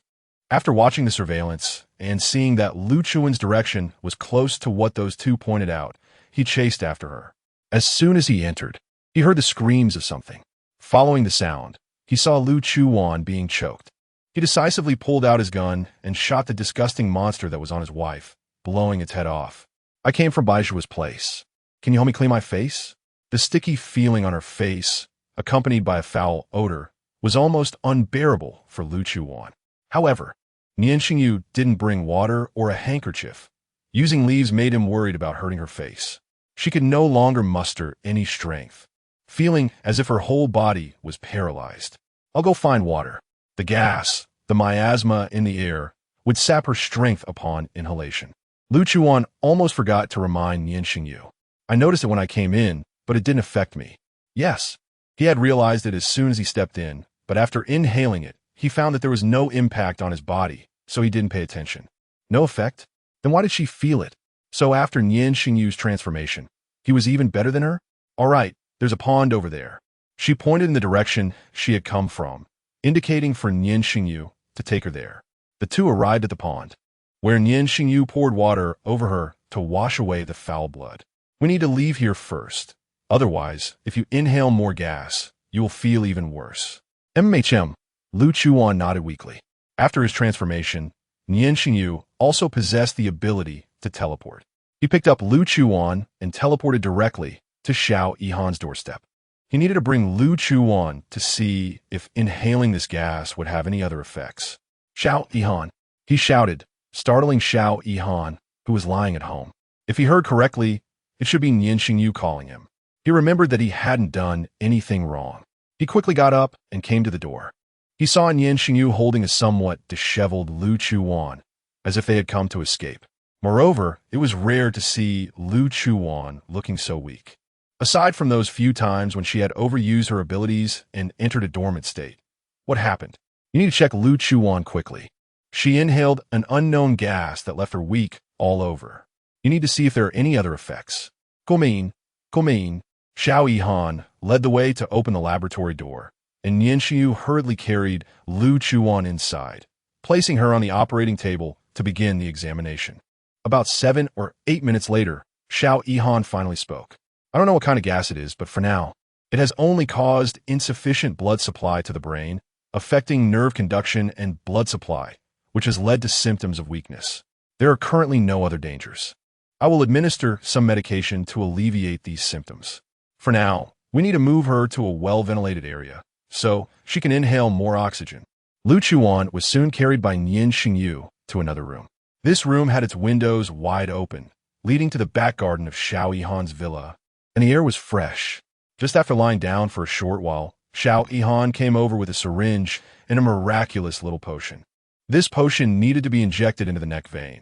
After watching the surveillance and seeing that Lu Chuwan's direction was close to what those two pointed out, he chased after her. As soon as he entered, he heard the screams of something. Following the sound, he saw Lu Chuwan being choked. He decisively pulled out his gun and shot the disgusting monster that was on his wife, blowing its head off. I came from Baizhua's place. Can you help me clean my face? The sticky feeling on her face, accompanied by a foul odor, was almost unbearable for Lu Chuwan. However, Nian Shengyu didn't bring water or a handkerchief. Using leaves made him worried about hurting her face. She could no longer muster any strength, feeling as if her whole body was paralyzed. I'll go find water. The The miasma in the air would sap her strength upon inhalation. Lu Chuwan almost forgot to remind Nian Shengyu. I noticed it when I came in, but it didn't affect me. Yes, he had realized it as soon as he stepped in, but after inhaling it, he found that there was no impact on his body, so he didn't pay attention. No effect? Then why did she feel it? So after Nian Shengyu's transformation, he was even better than her? All right, there's a pond over there. She pointed in the direction she had come from, indicating for Nian Shengyu to take her there. The two arrived at the pond, where Nian Shengyu poured water over her to wash away the foul blood. We need to leave here first. Otherwise, if you inhale more gas, you will feel even worse. Lu Chuwan nodded weakly. After his transformation, Nian Shengyu also possessed the ability to teleport. He picked up Lu Chuwan and teleported directly to Xiao Yihan's doorstep. He needed to bring Lu Chuwan to see if inhaling this gas would have any other effects. Xiao Yihan, he shouted, startling Xiao Yihan, who was lying at home. If he heard correctly, it should be Nian Shengyu calling him. He remembered that he hadn't done anything wrong. He quickly got up and came to the door. He saw Nian Shengyu holding a somewhat disheveled Lu Chuwan, as if they had come to escape. Moreover, it was rare to see Lu Chuwan looking so weak. Aside from those few times when she had overused her abilities and entered a dormant state. What happened? You need to check Lu Chuwan quickly. She inhaled an unknown gas that left her weak all over. You need to see if there are any other effects. Xiao Yihan led the way to open the laboratory door, and Nian Shengyu hurriedly carried Lu Chuwan inside, placing her on the operating table to begin the examination. About 7 or 8 minutes later, Xiao Yihan finally spoke. I don't know what kind of gas it is, but for now, it has only caused insufficient blood supply to the brain, affecting nerve conduction and blood supply, which has led to symptoms of weakness. There are currently no other dangers. I will administer some medication to alleviate these symptoms. For now, we need to move her to a well-ventilated area, so she can inhale more oxygen. Lu Chuwan was soon carried by Nian Shengyu to another room. This room had its windows wide open, leading to the back garden of Xiao Yihan's villa, and the air was fresh. Just after lying down for a short while, Xiao Yihan came over with a syringe and a miraculous little potion. This potion needed to be injected into the neck vein.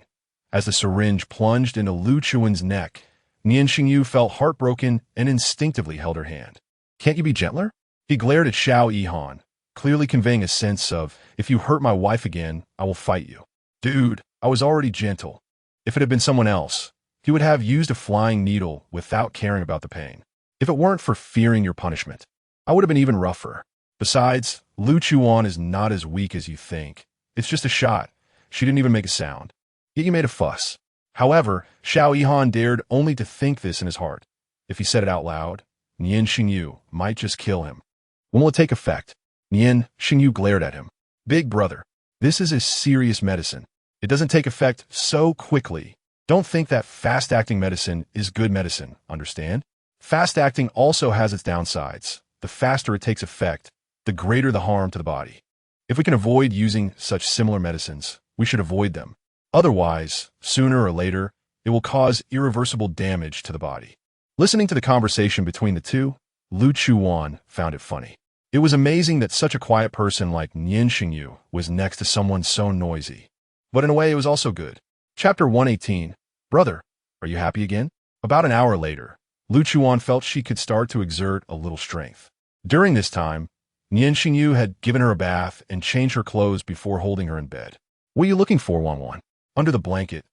As the syringe plunged into Lu Chuwan's neck, Nian Shengyu felt heartbroken and instinctively held her hand. Can't you be gentler? He glared at Xiao Yihan, clearly conveying a sense of, if you hurt my wife again, I will fight you. Dude, I was already gentle. If it had been someone else, he would have used a flying needle without caring about the pain. If it weren't for fearing your punishment, I would have been even rougher. Besides, Lu Chuwan is not as weak as you think. It's just a shot. She didn't even make a sound. Yet you made a fuss. However, Xiao Yihan dared only to think this in his heart. If he said it out loud, Nian Shengyu might just kill him. When will it take effect? Nian Shengyu glared at him. Big brother, this is a serious medicine. It doesn't take effect so quickly. Don't think that fast-acting medicine is good medicine, understand? Fast-acting also has its downsides. The faster it takes effect, the greater the harm to the body. If we can avoid using such similar medicines, we should avoid them. Otherwise, sooner or later, it will cause irreversible damage to the body. Listening to the conversation between the two, Lu Chuwan found it funny. It was amazing that such a quiet person like Nian Shengyu was next to someone so noisy. But in a way, it was also good. Chapter 118. Brother, are you happy again? About an hour later, Lu Chuwan felt she could start to exert a little strength. During this time, Nian Shengyu had given her a bath and changed her clothes before holding her in bed. What are you looking for, Wanwan? Under the blanket,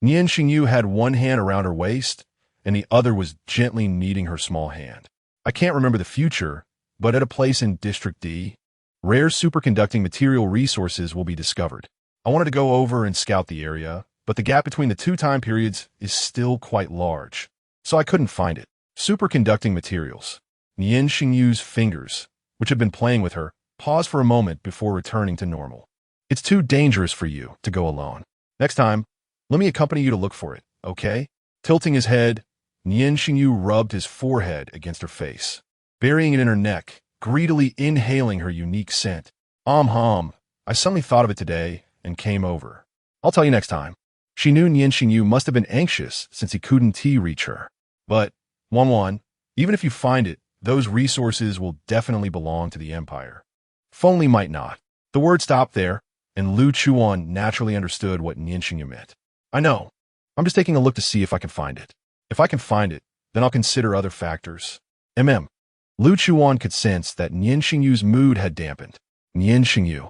Nian Shengyu had one hand around her waist, and the other was gently kneading her small hand. I can't remember the future, but at a place in District D, rare superconducting material resources will be discovered. I wanted to go over and scout the area, but the gap between the two time periods is still quite large, so I couldn't find it. Superconducting materials. Nian Shengyu's fingers, which had been playing with her, paused for a moment before returning to normal. It's too dangerous for you to go alone. Next time, let me accompany you to look for it, okay? Tilting his head, Nian Shengyu rubbed his forehead against her face, burying it in her neck, greedily inhaling her unique scent. I suddenly thought of it today and came over. I'll tell you next time. She knew Nian Shengyu must have been anxious since he couldn't reach her. But, Wanwan, even if you find it, those resources will definitely belong to the Empire. If only might not. The word stopped there, and Lu Chuwan naturally understood what Nian Shengyu meant. I know. I'm just taking a look to see if I can find it. If I can find it, then I'll consider other factors. Lu Chuwan could sense that Nian Shengyu's mood had dampened. Nian Shengyu.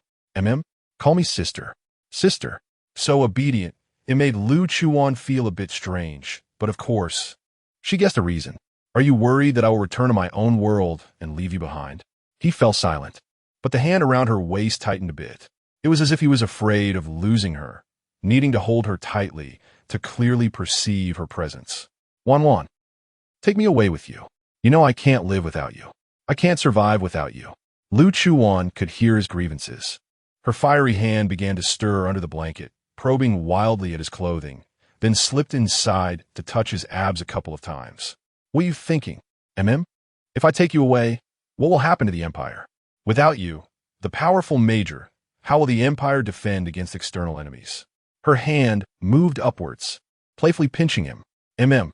Call me sister. Sister. So obedient, it made Lu Chuwan feel a bit strange, but of course, she guessed a reason. Are you worried that I will return to my own world and leave you behind? He fell silent, but the hand around her waist tightened a bit. It was as if he was afraid of losing her, needing to hold her tightly to clearly perceive her presence. Wan, take me away with you. You know I can't live without you. I can't survive without you. Lu Chuwan could hear his grievances. Her fiery hand began to stir under the blanket, probing wildly at his clothing, then slipped inside to touch his abs a couple of times. What are you thinking? If I take you away, what will happen to the Empire? Without you, the powerful Major, how will the Empire defend against external enemies? Her hand moved upwards, playfully pinching him. Nian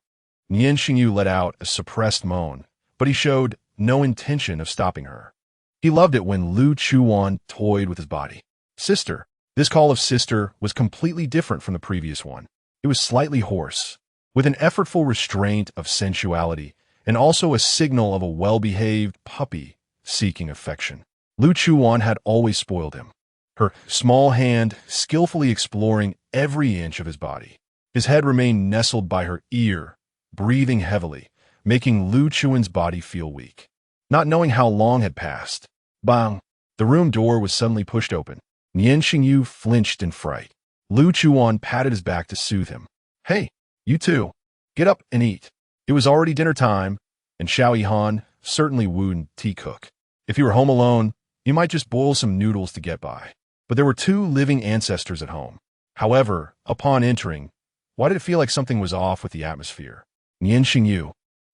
Shengyu let out a suppressed moan, but he showed no intention of stopping her. He loved it when Lu Chuwan toyed with his body. Sister. This call of sister was completely different from the previous one. It was slightly hoarse, with an effortful restraint of sensuality, and also a signal of a well-behaved puppy seeking affection. Lu Chuwan had always spoiled him, her small hand skillfully exploring every inch of his body. His head remained nestled by her ear, breathing heavily, making Lu Chuwan's body feel weak. Not knowing how long had passed, bang! The room door was suddenly pushed open. Nian Shengyu flinched in fright. Lu Chuwan patted his back to soothe him. Hey, you two, get up and eat. It was already dinner time, and Xiao Yihan certainly wouldn't tea cook. If you were home alone, you might just boil some noodles to get by. But there were two living ancestors at home. However, upon entering, why did it feel like something was off with the atmosphere? Nian Shengyu,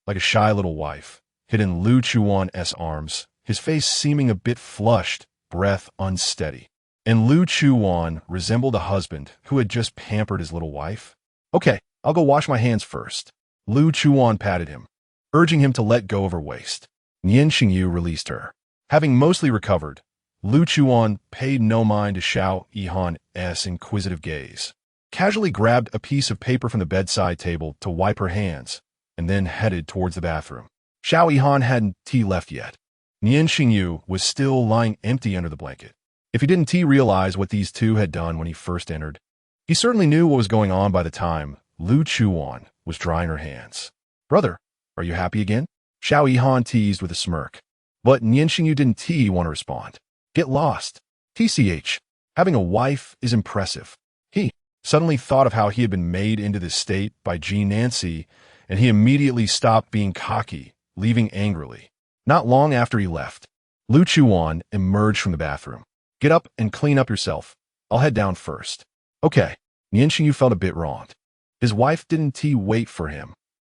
like a shy little wife, hid in Lu Chuwan's arms, his face seeming a bit flushed, breath unsteady. And Lu Chuwan resembled a husband who had just pampered his little wife. Okay, I'll go wash my hands first. Lu Chuwan patted him, urging him to let go of her waist. Nian Shengyu released her. Having mostly recovered, Lu Chuwan paid no mind to Xiao Yihan's inquisitive gaze, casually grabbed a piece of paper from the bedside table to wipe her hands, and then headed towards the bathroom. Xiao Yihan hadn't tea left yet. Nian Shengyu was still lying empty under the blanket. If he didn't realize what these two had done when he first entered, he certainly knew what was going on by the time Lu Chuwan was drying her hands. Brother, are you happy again? Xiao Yihan teased with a smirk. But Nian Shengyu didn't want to respond. Get lost. TCH. Having a wife is impressive. He suddenly thought of how he had been made into this state by Jean Nancy, and he immediately stopped being cocky, leaving angrily. Not long after he left, Lu Chuwan emerged from the bathroom. Get up and clean up yourself. I'll head down first. Okay. Nian Shengyu felt a bit wronged. His wife didn't wait for him.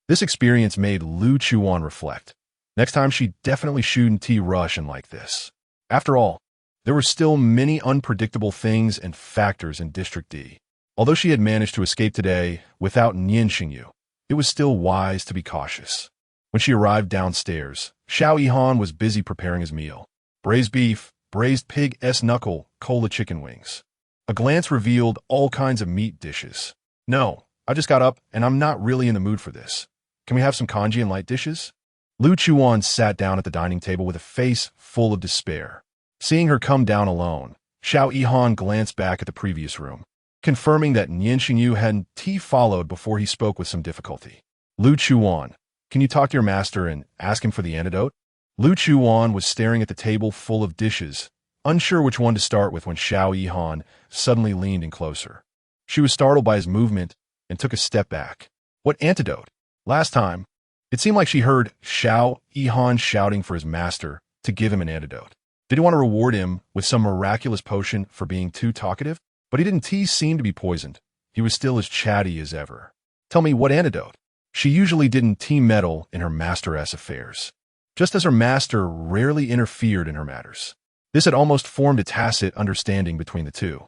This experience made Lu Chuwan reflect. Next time she definitely shouldn't rush in like this. After all, there were still many unpredictable things and factors in District D. Although she had managed to escape today without Nian Shengyu, it was still wise to be cautious. When she arrived downstairs, Xiao Yihan was busy preparing his meal. Braised beef, braised pig's knuckle, cola chicken wings. A glance revealed all kinds of meat dishes. No, I just got up and I'm not really in the mood for this. Can we have some congee and light dishes? Lu Chuwan sat down at the dining table with a face full of despair. Seeing her come down alone, Xiao Yihan glanced back at the previous room, confirming that Nian Shengyu hadn't followed before he spoke with some difficulty. Lu Chuwan, can you talk to your master and ask him for the antidote? Lu Chuwan was staring at the table full of dishes, unsure which one to start with when Xiao Yihan suddenly leaned in closer. She was startled by his movement and took a step back. What antidote? Last time, it seemed like she heard Xiao Yihan shouting for his master to give him an antidote. Did he want to reward him with some miraculous potion for being too talkative? But he didn't seem to be poisoned. He was still as chatty as ever. Tell me, what antidote? She usually didn't meddle in her master's affairs, just as her master rarely interfered in her matters. This had almost formed a tacit understanding between the two.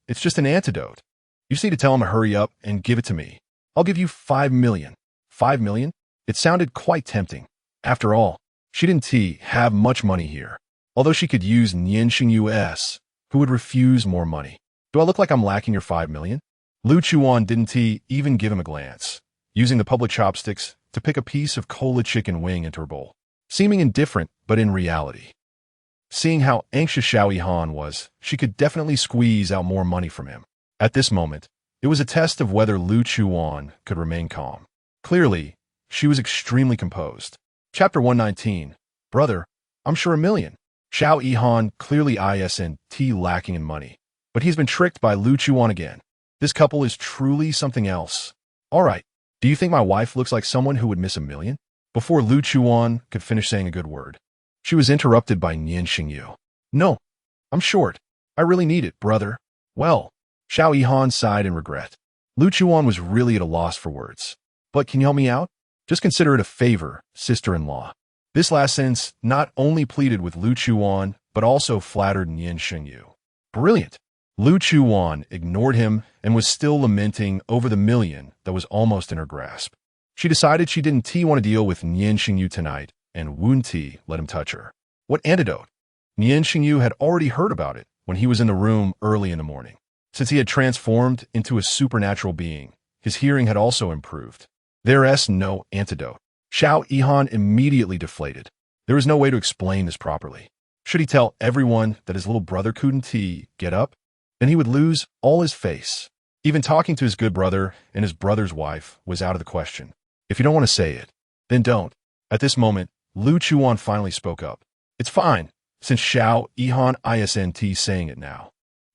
It's just an antidote. You just need to tell him to hurry up and give it to me. I'll give you 5 million. 5 million? It sounded quite tempting. After all, she didn't have much money here. Although she could use Nian Shengyu's who would refuse more money. Do I look like I'm lacking your 5 million? Lu Chuwan didn't even give him a glance, using the public chopsticks to pick a piece of cola chicken wing into her bowl, seeming indifferent, but in reality. Seeing how anxious Xiao Yihan was, she could definitely squeeze out more money from him. At this moment, it was a test of whether Lu Chuwan could remain calm. Clearly, she was extremely composed. Chapter 119. Brother, I'm sure 1 million. Xiao Yihan clearly isn't lacking in money, but he's been tricked by Lu Chuwan again. This couple is truly something else. All right, do you think my wife looks like someone who would miss 1 million? Before Lu Chuwan could finish saying a good word, she was interrupted by Nian Shengyu. No, I'm short. I really need it, brother. Well, Xiao Yihan sighed in regret. Lu Chuwan was really at a loss for words. But can you help me out? Just consider it a favor, sister-in-law. This last sentence not only pleaded with Lu Chuwan, but also flattered Nian Shengyu. Brilliant. Lu Chuwan ignored him and was still lamenting over the 1 million that was almost in her grasp. She decided she didn't want to deal with Nian Shengyu tonight, and wouldn't let him touch her. What antidote? Nian Shengyu had already heard about it when he was in the room early in the morning. Since he had transformed into a supernatural being, his hearing had also improved. There's no antidote. Xiao Yihan immediately deflated. There was no way to explain this properly. Should he tell everyone that his little brother couldn't get up? Then he would lose all his face. Even talking to his good brother and his brother's wife was out of the question. If you don't want to say it, then don't. At this moment, Lu Chuwan finally spoke up. It's fine, since Xiao Yihan isn't saying it now.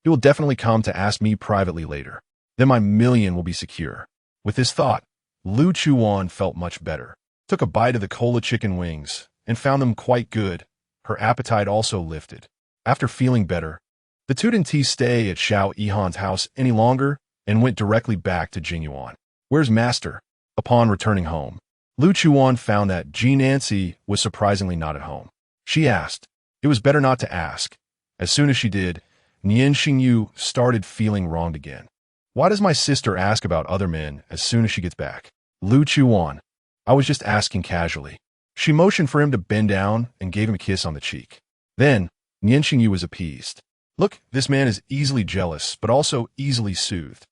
He will definitely come to ask me privately later. Then my 1 million will be secure. With this thought, Lu Chuwan felt much better, took a bite of the cola chicken wings, and found them quite good. Her appetite also lifted. After feeling better, the two didn't stay at Xiao Yihan's house any longer and went directly back to Jingyuan. Where's Master? Upon returning home, Lu Chuwan found that Nancy was surprisingly not at home. She asked. It was better not to ask. As soon as she did, Nian Shengyu started feeling wronged again. Why does my sister ask about other men as soon as she gets back? Lu Chuwan. I was just asking casually. She motioned for him to bend down and gave him a kiss on the cheek. Then, Nian Shengyu was appeased. Look, this man is easily jealous, but also easily soothed.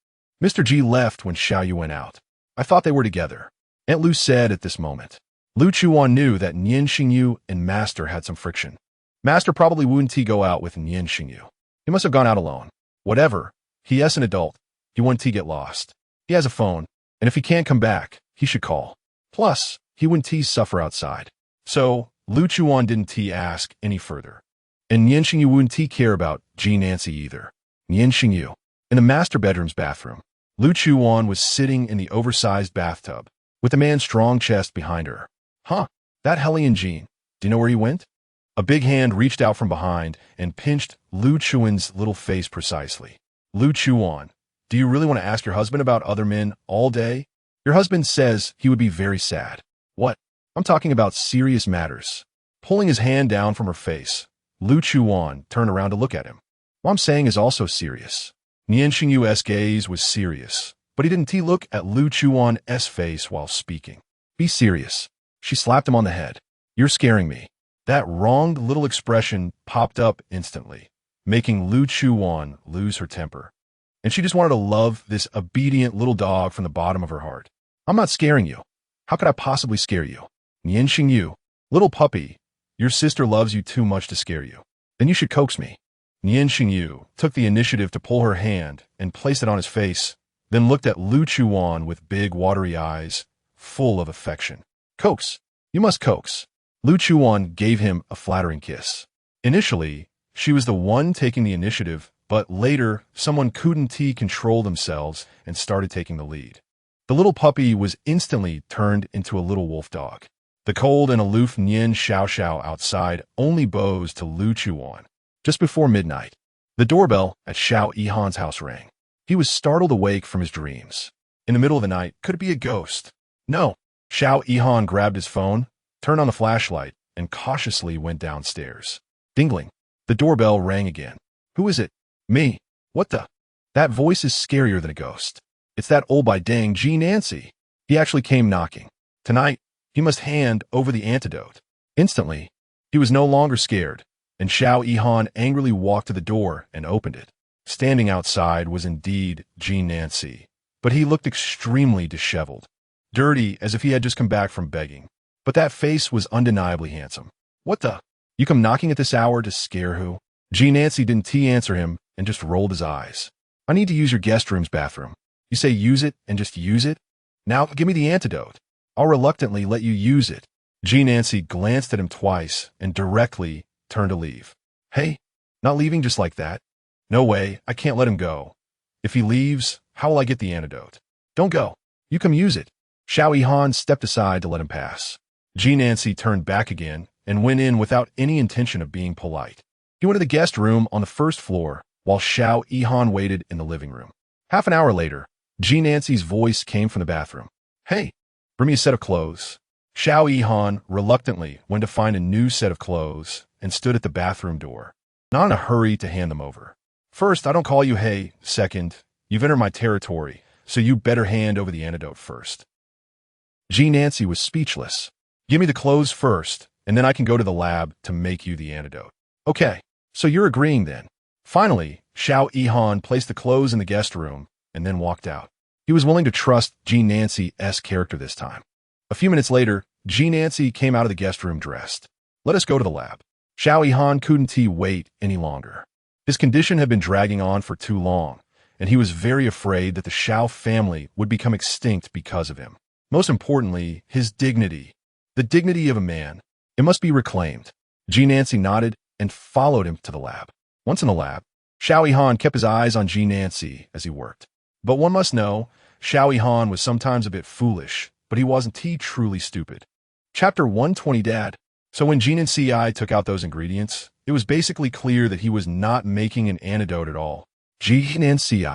Mr. G left when Xiao Yu went out. I thought they were together. Aunt Lu said at this moment. Lu Chuwan knew that Nian Shengyu and Master had some friction. Master probably wouldn't go out with Nian Shengyu. He must have gone out alone. Whatever. He is an adult. He wouldn't get lost. He has a phone, and if he can't come back, he should call. Plus, he wouldn't suffer outside. So, Lu Chuwan didn't ask any further. And Nian Shengyu wouldn't care about Nancy either. Nian Shengyu. In the master bedroom's bathroom, Lu Chuwan was sitting in the oversized bathtub, with a man's strong chest behind her. Huh, that hellion Jean. Do you know where he went? A big hand reached out from behind and pinched Lu Chuan's little face precisely. Lu Chuwan, do you really want to ask your husband about other men all day? Your husband says he would be very sad. What? I'm talking about serious matters. Pulling his hand down from her face, Lu Chuwan turned around to look at him. What I'm saying is also serious. Nian Shengyu's gaze was serious, but he didn't look at Lu Chuan's face while speaking. Be serious. She slapped him on the head. You're scaring me. That wronged little expression popped up instantly, making Lu Chuwan lose her temper. And she just wanted to love this obedient little dog from the bottom of her heart. I'm not scaring you. How could I possibly scare you? Nian Shengyu, little puppy, your sister loves you too much to scare you. Then you should coax me. Nian Shengyu took the initiative to pull her hand and place it on his face, then looked at Lu Chuwan with big watery eyes, full of affection. Coax. You must coax. Lu Chuwan gave him a flattering kiss. Initially, she was the one taking the initiative, but later, someone couldn't control themselves and started taking the lead. The little puppy was instantly turned into a little wolf dog. The cold and aloof Nian Xiao outside only bows to Lu Chuwan. Just before midnight, the doorbell at Xiao Yihan's house rang. He was startled awake from his dreams. In the middle of the night, could it be a ghost? No. Xiao Yihan grabbed his phone, turned on the flashlight, and cautiously went downstairs. Dingling. The doorbell rang again. Who is it? Me. What the? That voice is scarier than a ghost. It's that old by dang G Nancy. He actually came knocking. Tonight, he must hand over the antidote. Instantly, he was no longer scared. and Xiao Yihan angrily walked to the door and opened it. Standing outside was indeed Jean Nancy, but he looked extremely disheveled, dirty as if he had just come back from begging. But that face was undeniably handsome. What the? You come knocking at this hour to scare who? Jean Nancy didn't answer him and just rolled his eyes. I need to use your guest room's bathroom. You say use it and just use it? Now give me the antidote. I'll reluctantly let you use it. Jean Nancy glanced at him twice and directly turned to leave. Hey, not leaving just like that. No way, I can't let him go. If he leaves, how will I get the antidote? Don't go. You come use it. Xiao Yihan stepped aside to let him pass. Jean Nancy turned back again and went in without any intention of being polite. He went to the guest room on the first floor while Xiao Yihan waited in the living room. Half an hour later, Jean Nancy's voice came from the bathroom. Hey, bring me a set of clothes. Xiao Yihan reluctantly went to find a new set of clothes and stood at the bathroom door, not in a hurry to hand them over. First, I don't call you hey. Second, you've entered my territory, so you better hand over the antidote first. Jean Nancy was speechless. Give me the clothes first, and then I can go to the lab to make you the antidote. Okay, so you're agreeing then. Finally, Xiao Yihan placed the clothes in the guest room and then walked out. He was willing to trust Jean Nancy's character this time. A few minutes later, Jean Nancy came out of the guest room dressed. Let us go to the lab. Xiao Yihan couldn't wait any longer. His condition had been dragging on for too long, and he was very afraid that the Xiao family would become extinct because of him. Most importantly, his dignity. The dignity of a man. It must be reclaimed. Jean Nancy nodded and followed him to the lab. Once in the lab, Xiao Yihan kept his eyes on Jean Nancy as he worked. But one must know, Xiao Yihan was sometimes a bit foolish, but he wasn't truly stupid. Chapter 120 Dad. So when Jean and Ci took out those ingredients, it was basically clear that he was not making an antidote at all. Jean and Ci,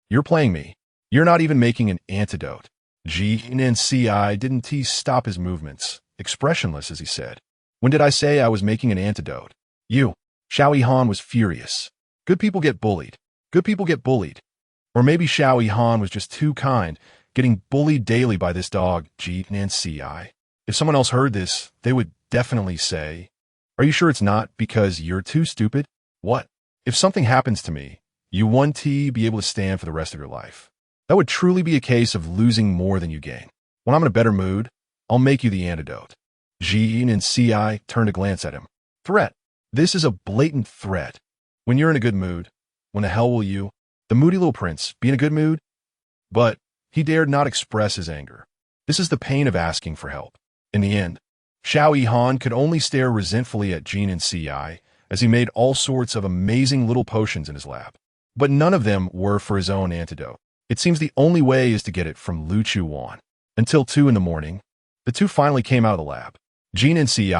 you're playing me. You're not even making an antidote. Jean and Ci didn't stop his movements, expressionless as he said. When did I say I was making an antidote? You. Xiao Yihan was furious. Good people get bullied. Good people get bullied. Or maybe Xiao Yihan was just too kind, getting bullied daily by this dog, Jean and Ci. If someone else heard this, they would definitely say, are you sure it's not because you're too stupid? What? If something happens to me, you won't be able to stand for the rest of your life. That would truly be a case of losing more than you gain. When I'm in a better mood, I'll make you the antidote. Jean and Ci turned to glance at him. Threat. This is a blatant threat. When you're in a good mood, when the hell will you, the moody little prince, be in a good mood? But he dared not express his anger. This is the pain of asking for help. In the end, Xiao Yihan could only stare resentfully at Jean and Ci as he made all sorts of amazing little potions in his lab. But none of them were for his own antidote. It seems the only way is to get it from Lu Chuwan. Until 2 in the morning, the two finally came out of the lab. Jean and Ci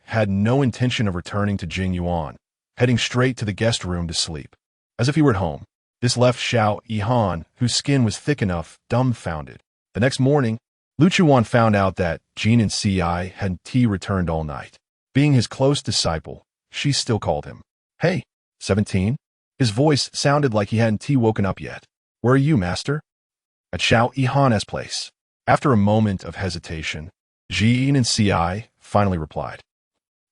had no intention of returning to Jingyuan, heading straight to the guest room to sleep. As if he were at home, this left Xiao Yihan, whose skin was thick enough, dumbfounded. The next morning, Lu Chuwan found out that Jean and Ci hadn't returned all night. Being his close disciple, she still called him. Hey, 17? His voice sounded like he hadn't woken up yet. Where are you, master? At Xiao Yihan's place. After a moment of hesitation, Jean and Ci finally replied.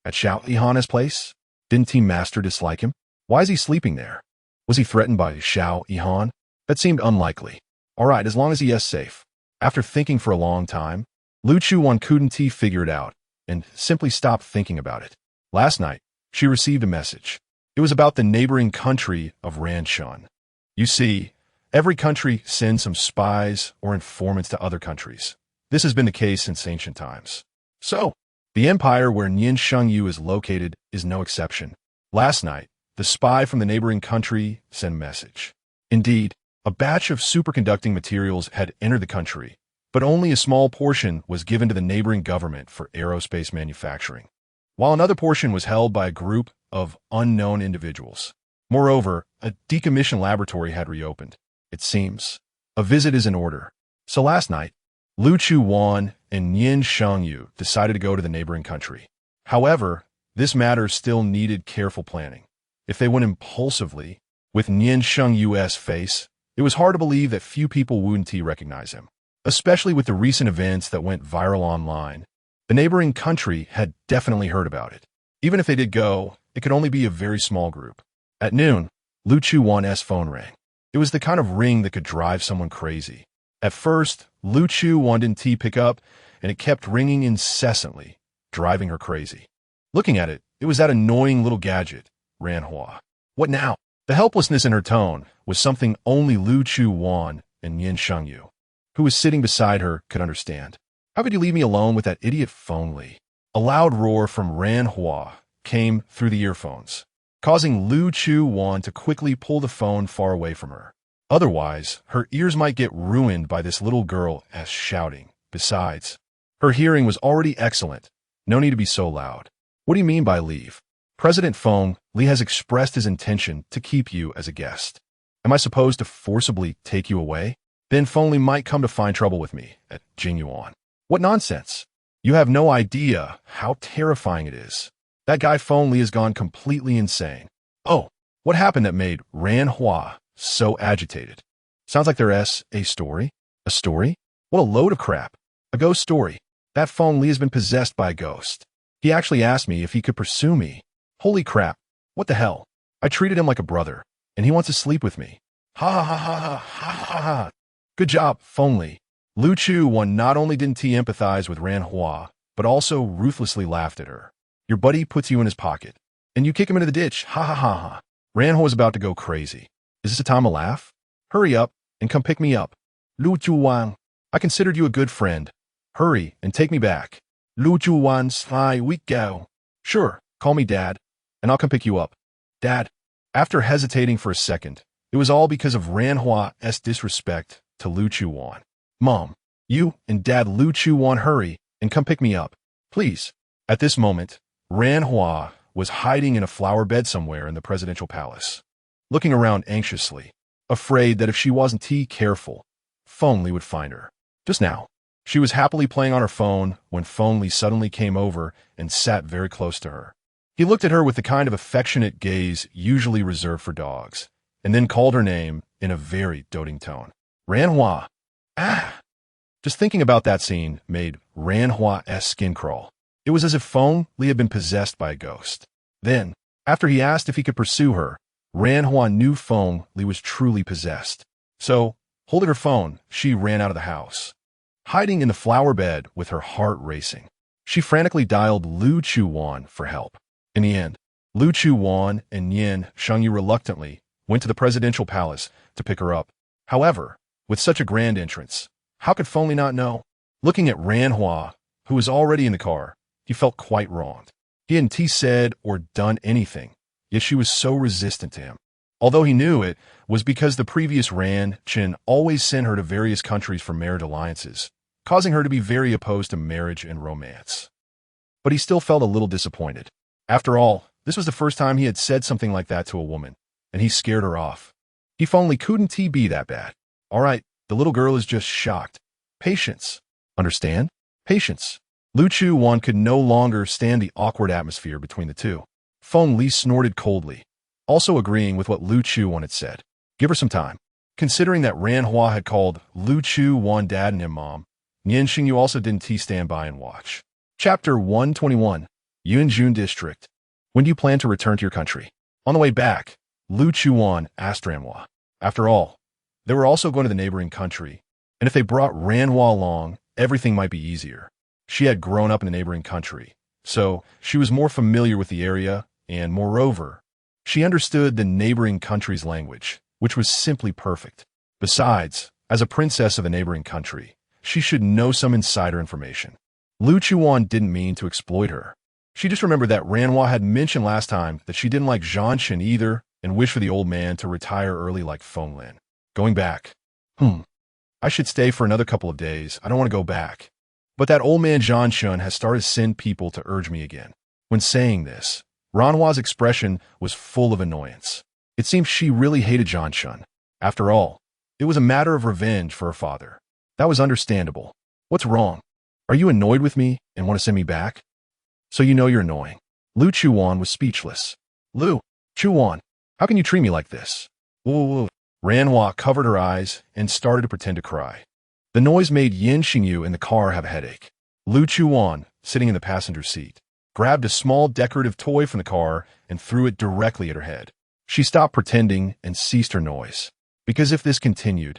At Xiao Yihan's place? Didn't master dislike him? Why is he sleeping there? Was he threatened by Xiao Yihan? That seemed unlikely. All right, as long as he is safe. After thinking for a long time, Lu Chuwan couldn't figure it out and simply stopped thinking about it. Last night, she received a message. It was about the neighboring country of Ranshan. You see, every country sends some spies or informants to other countries. This has been the case since ancient times. So, the empire where Nian Shengyu is located is no exception. Last night, the spy from the neighboring country sent a message. Indeed, a batch of superconducting materials had entered the country, but only a small portion was given to the neighboring government for aerospace manufacturing, while another portion was held by a group of unknown individuals. Moreover, a decommissioned laboratory had reopened. It seems a visit is in order. So last night, Lu Chuwan and Nian Shengyu decided to go to the neighboring country. However, this matter still needed careful planning. If they went impulsively, with Nian Shengyu's face, it was hard to believe that few people wouldn't recognize him. Especially with the recent events that went viral online, the neighboring country had definitely heard about it. Even if they did go, it could only be a very small group. At noon, Lu Chuwan's phone rang. It was the kind of ring that could drive someone crazy. At first, Lu Chuwan didn't pick up, and it kept ringing incessantly, driving her crazy. Looking at it, it was that annoying little gadget, Ranhua. What now? The helplessness in her tone was something only Lu Chuwan and Nian Shengyu, who was sitting beside her, could understand. How could you leave me alone with that idiot phone, Li? A loud roar from Ranhua came through the earphones, causing Lu Chuwan to quickly pull the phone far away from her. Otherwise, her ears might get ruined by this little girl as shouting. Besides, her hearing was already excellent. No need to be so loud. What do you mean by leave? President Feng, Li has expressed his intention to keep you as a guest. Am I supposed to forcibly take you away? Then Feng Li might come to find trouble with me at Jingyuan. What nonsense! You have no idea how terrifying it is. That guy Feng Li has gone completely insane. Oh, what happened that made Ranhua so agitated? Sounds like there's a story? A story? What a load of crap. A ghost story. That Feng Li has been possessed by a ghost. He actually asked me if he could pursue me. Holy crap. What the hell? I treated him like a brother, and he wants to sleep with me. Ha ha ha ha ha ha ha. Good job, Feng Li. Lu Chuwan not only didn't empathize with Ranhua, but also ruthlessly laughed at her. Your buddy puts you in his pocket, and you kick him into the ditch. Ha ha ha ha. Ranhua was about to go crazy. Is this a time to laugh? Hurry up and come pick me up. Lu Chuwan, I considered you a good friend. Hurry and take me back. Lu Chuwan, sly weak go. Sure, call me Dad, and I'll come pick you up. Dad. After hesitating for a second, it was all because of Ranhua's disrespect to Lu Chuwan. Mom, you and Dad Lu Chuwan hurry and come pick me up, please. At this moment, Ranhua was hiding in a flower bed somewhere in the presidential palace, looking around anxiously, afraid that if she wasn't careful, Feng Li would find her. Just now, she was happily playing on her phone when Feng Li suddenly came over and sat very close to her. He looked at her with the kind of affectionate gaze usually reserved for dogs, and then called her name in a very doting tone. Ranhua. Ah! Just thinking about that scene made Ranhua's skin crawl. It was as if Feng Li had been possessed by a ghost. Then, after he asked if he could pursue her, Ranhua knew Feng Li was truly possessed. So, holding her phone, she ran out of the house. Hiding in the flower bed with her heart racing, she frantically dialed Lu Chuwan for help. In the end, Lu Chuwan and Nian Shengyu reluctantly went to the presidential palace to pick her up. However, with such a grand entrance, how could Feng Li not know? Looking at Ranhua, who was already in the car, he felt quite wronged. He hadn't said or done anything, yet she was so resistant to him. Although he knew it was because the previous Ran Chin always sent her to various countries for marriage alliances, causing her to be very opposed to marriage and romance. But he still felt a little disappointed. After all, this was the first time he had said something like that to a woman, and he scared her off. He only couldn't be that bad. All right, the little girl is just shocked. Patience. Understand? Patience. Lu Chuwan could no longer stand the awkward atmosphere between the two. Feng Li snorted coldly, also agreeing with what Lu Chuwan had said. Give her some time. Considering that Ranhua had called Lu Chuwan Dad and him Mom, Nian Shengyu also didn't stand by and watch. Chapter 121, Yunjun District. When do you plan to return to your country? On the way back, Lu Chuwan asked Ranhua. After all, they were also going to the neighboring country, and if they brought Ranhua along, everything might be easier. She had grown up in the neighboring country, so she was more familiar with the area, and moreover, she understood the neighboring country's language, which was simply perfect. Besides, as a princess of the neighboring country, she should know some insider information. Lu Chuwan didn't mean to exploit her. She just remembered that Ranhua had mentioned last time that she didn't like Zhanshan either and wished for the old man to retire early like Feng Lin. Going back. I should stay for another couple of days. I don't want to go back. But that old man Zhanshan has started to send people to urge me again. When saying this, Ranhua's expression was full of annoyance. It seemed she really hated Zhanshan. After all, it was a matter of revenge for her father. That was understandable. What's wrong? Are you annoyed with me and want to send me back? So you know you're annoying. Lu Chuwan was speechless. Lu Chuwan, how can you treat me like this? Whoa. Ranhua covered her eyes and started to pretend to cry. The noise made Nian Shengyu in the car have a headache. Lu Chuwan, sitting in the passenger seat, grabbed a small decorative toy from the car and threw it directly at her head. She stopped pretending and ceased her noise. Because if this continued,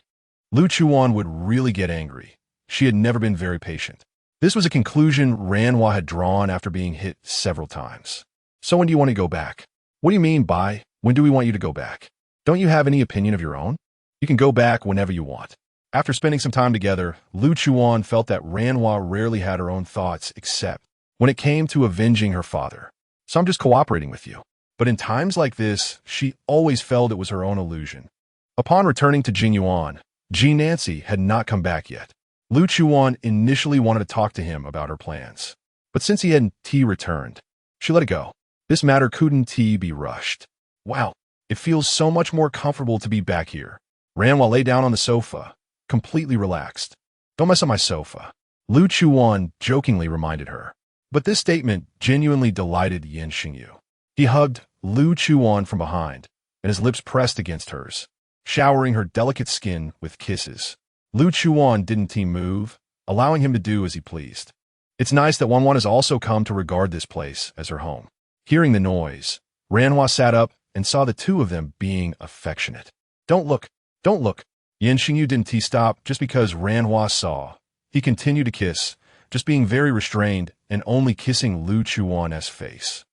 Lu Chuwan would really get angry. She had never been very patient. This was a conclusion Ranhua had drawn after being hit several times. So when do you want to go back? What do you mean by, when do we want you to go back? Don't you have any opinion of your own? You can go back whenever you want. After spending some time together, Lu Chuwan felt that Ranhua rarely had her own thoughts except when it came to avenging her father. So I'm just cooperating with you. But in times like this, she always felt it was her own illusion. Upon returning to Jingyuan, Nancy had not come back yet. Lu Chuwan initially wanted to talk to him about her plans. But since he hadn't returned, she let it go. This matter couldn't be rushed. Wow, it feels so much more comfortable to be back here. Ranhua lay down on the sofa, completely relaxed. Don't mess up my sofa, Lu Chuwan jokingly reminded her. But this statement genuinely delighted Nian Shengyu. He hugged Lu Chuwan from behind, and his lips pressed against hers, showering her delicate skin with kisses. Lu Chuwan didn't move, allowing him to do as he pleased. It's nice that Wanwan has also come to regard this place as her home. Hearing the noise, Ranhua sat up and saw the two of them being affectionate. Don't look, don't look. Nian Shengyu didn't stop just because Ranhua saw. He continued to kiss, just being very restrained and only kissing Lu Chuwan's face.